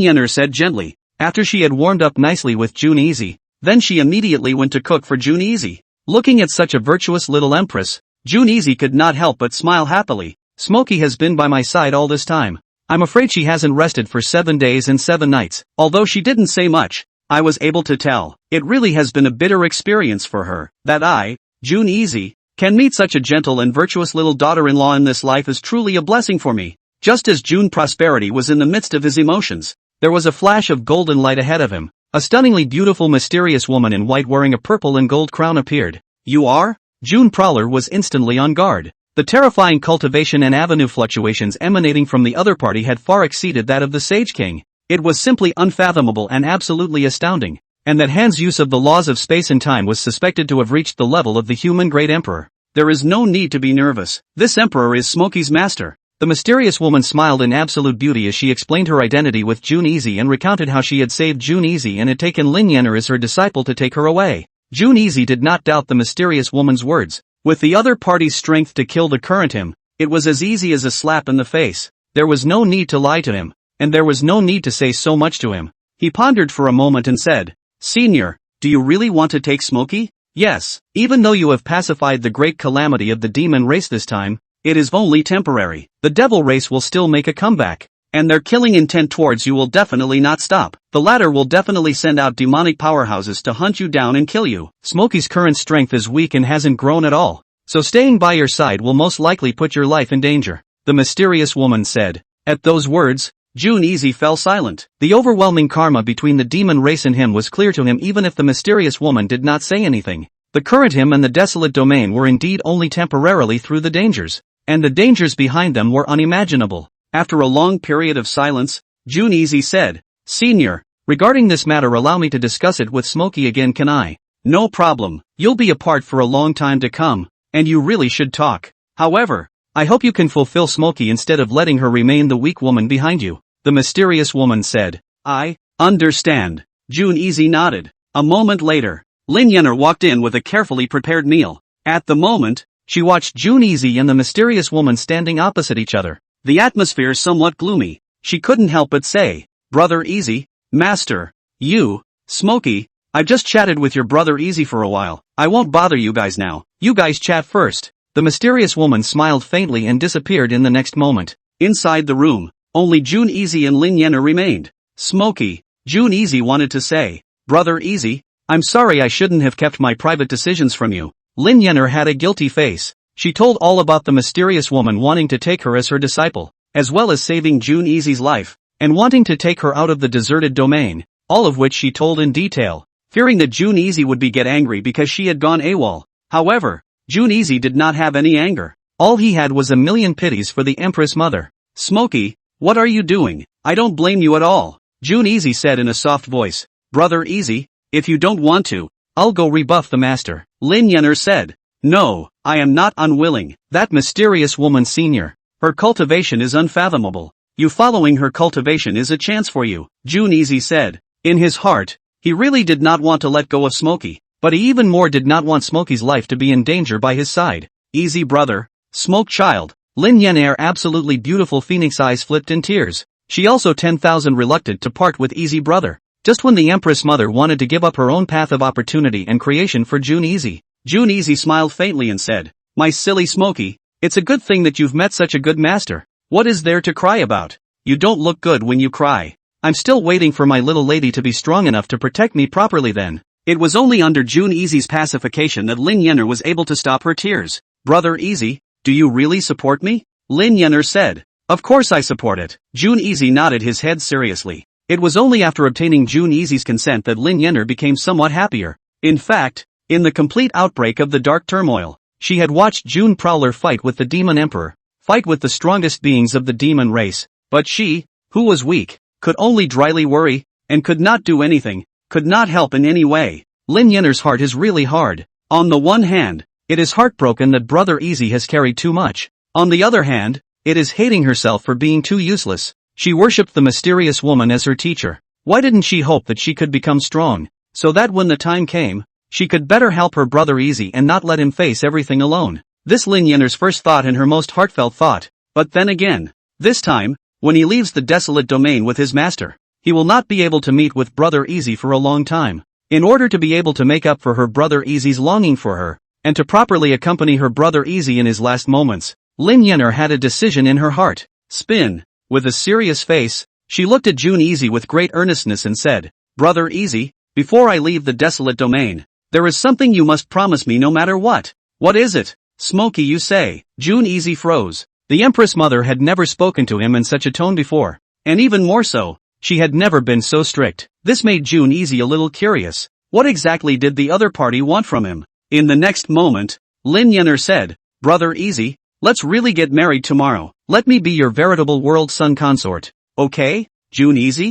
Yenner said gently, after she had warmed up nicely with June Easy. Then she immediately went to cook for June Easy. Looking at such a virtuous little empress, June Easy could not help but smile happily. Smokey has been by my side all this time. I'm afraid she hasn't rested for 7 days and 7 nights. Although she didn't say much, I was able to tell. It really has been a bitter experience for her. That I, June Easy, can meet such a gentle and virtuous little daughter-in-law in this life is truly a blessing for me. Just as June Prosperity was in the midst of his emotions, there was a flash of golden light ahead of him. A stunningly beautiful mysterious woman in white wearing a purple and gold crown appeared. You are? June Prowler was instantly on guard. The terrifying cultivation and avenue fluctuations emanating from the other party had far exceeded that of the Sage King. It was simply unfathomable and absolutely astounding. And that Han's use of the laws of space and time was suspected to have reached the level of the human great emperor. There is no need to be nervous. This emperor is Smokey's master. The mysterious woman smiled in absolute beauty as she explained her identity with June Easy and recounted how she had saved June Easy and had taken Lin Yenner as her disciple to take her away. June Easy did not doubt the mysterious woman's words. With the other party's strength to kill the current him, it was as easy as a slap in the face. There was no need to lie to him, and there was no need to say so much to him. He pondered for a moment and said, Senior, do you really want to take Smokey? Yes, even though you have pacified the great calamity of the demon race this time, it is only temporary. The devil race will still make a comeback, and their killing intent towards you will definitely not stop. The latter will definitely send out demonic powerhouses to hunt you down and kill you. Smokey's current strength is weak and hasn't grown at all, so staying by your side will most likely put your life in danger, the mysterious woman said. At those words, June Easy fell silent. The overwhelming karma between the demon race and him was clear to him even if the mysterious woman did not say anything. The current him and the desolate domain were indeed only temporarily through the dangers, and the dangers behind them were unimaginable. After a long period of silence, June Easy said, Senior, regarding this matter allow me to discuss it with Smokey again, can I? No problem. You'll be apart for a long time to come, and you really should talk. However, I hope you can fulfill Smokey instead of letting her remain the weak woman behind you, the mysterious woman said. I understand. June Easy nodded. A moment later, Lin Yenner walked in with a carefully prepared meal. At the moment, she watched June Easy and the mysterious woman standing opposite each other. The atmosphere somewhat gloomy. She couldn't help but say, Brother Easy, Master, you, Smokey, I've just chatted with your brother Easy for a while. I won't bother you guys now. You guys chat first. The mysterious woman smiled faintly and disappeared in the next moment. Inside the room, only June Easy and Lin Yenner remained. Smokey, June Easy wanted to say, Brother Easy, I'm sorry I shouldn't have kept my private decisions from you. Lin Yenner had a guilty face. She told all about the mysterious woman wanting to take her as her disciple, as well as saving June Easy's life, and wanting to take her out of the deserted domain, all of which she told in detail, fearing that June Easy would get angry because she had gone AWOL. However, June Easy did not have any anger. All he had was a million pities for the Empress Mother. Smokey, what are you doing? I don't blame you at all, June Easy said in a soft voice. Brother Easy, if you don't want to, I'll go rebuff the master, Lin Yenner said. No, I am not unwilling. That mysterious woman, Senior, her cultivation is unfathomable. You following her cultivation is a chance for you, June Easy said. In his heart, he really did not want to let go of Smokey, but he even more did not want Smokey's life to be in danger by his side. Easy brother, Smoke child. Lin Yenner absolutely beautiful phoenix eyes flipped in tears. She also 10,000 reluctant to part with Easy brother. Just when the Empress Mother wanted to give up her own path of opportunity and creation for June Easy, June Easy smiled faintly and said, My silly Smokey, it's a good thing that you've met such a good master. What is there to cry about? You don't look good when you cry. I'm still waiting for my little lady to be strong enough to protect me properly then. It was only under June Easy's pacification that Lin Yenner was able to stop her tears. Brother Easy, do you really support me? Lin Yenner said. Of course I support it. June Easy nodded his head seriously. It was only after obtaining June Easy's consent that Lin Yenner became somewhat happier. In fact, in the complete outbreak of the dark turmoil, she had watched June Prowler fight with the Demon Emperor, fight with the strongest beings of the demon race, but she, who was weak, could only dryly worry, and could not do anything, could not help in any way. Lin Yener's heart is really hard. On the one hand, it is heartbroken that Brother Easy has carried too much. On the other hand, it is hating herself for being too useless. She worshipped the mysterious woman as her teacher. Why didn't she hope that she could become strong, so that when the time came, she could better help her brother Easy and not let him face everything alone? This Lin Yener's first thought and her most heartfelt thought. But then again, this time, when he leaves the desolate domain with his master, he will not be able to meet with Brother Easy for a long time. In order to be able to make up for her brother Easy's longing for her, and to properly accompany her brother Easy in his last moments, Lin Yener had a decision in her heart. Spin. With a serious face, she looked at June Easy with great earnestness and said, "Brother Easy, before I leave the desolate domain, there is something you must promise me no matter what." "What is it, Smokey, you say?" June Easy froze. The Empress Mother had never spoken to him in such a tone before, and even more so, she had never been so strict. This made June Easy a little curious. What exactly did the other party want from him? In the next moment, Lin Yener said, "Brother Easy, let's really get married tomorrow. Let me be your veritable world sun consort. Okay, June Easy?"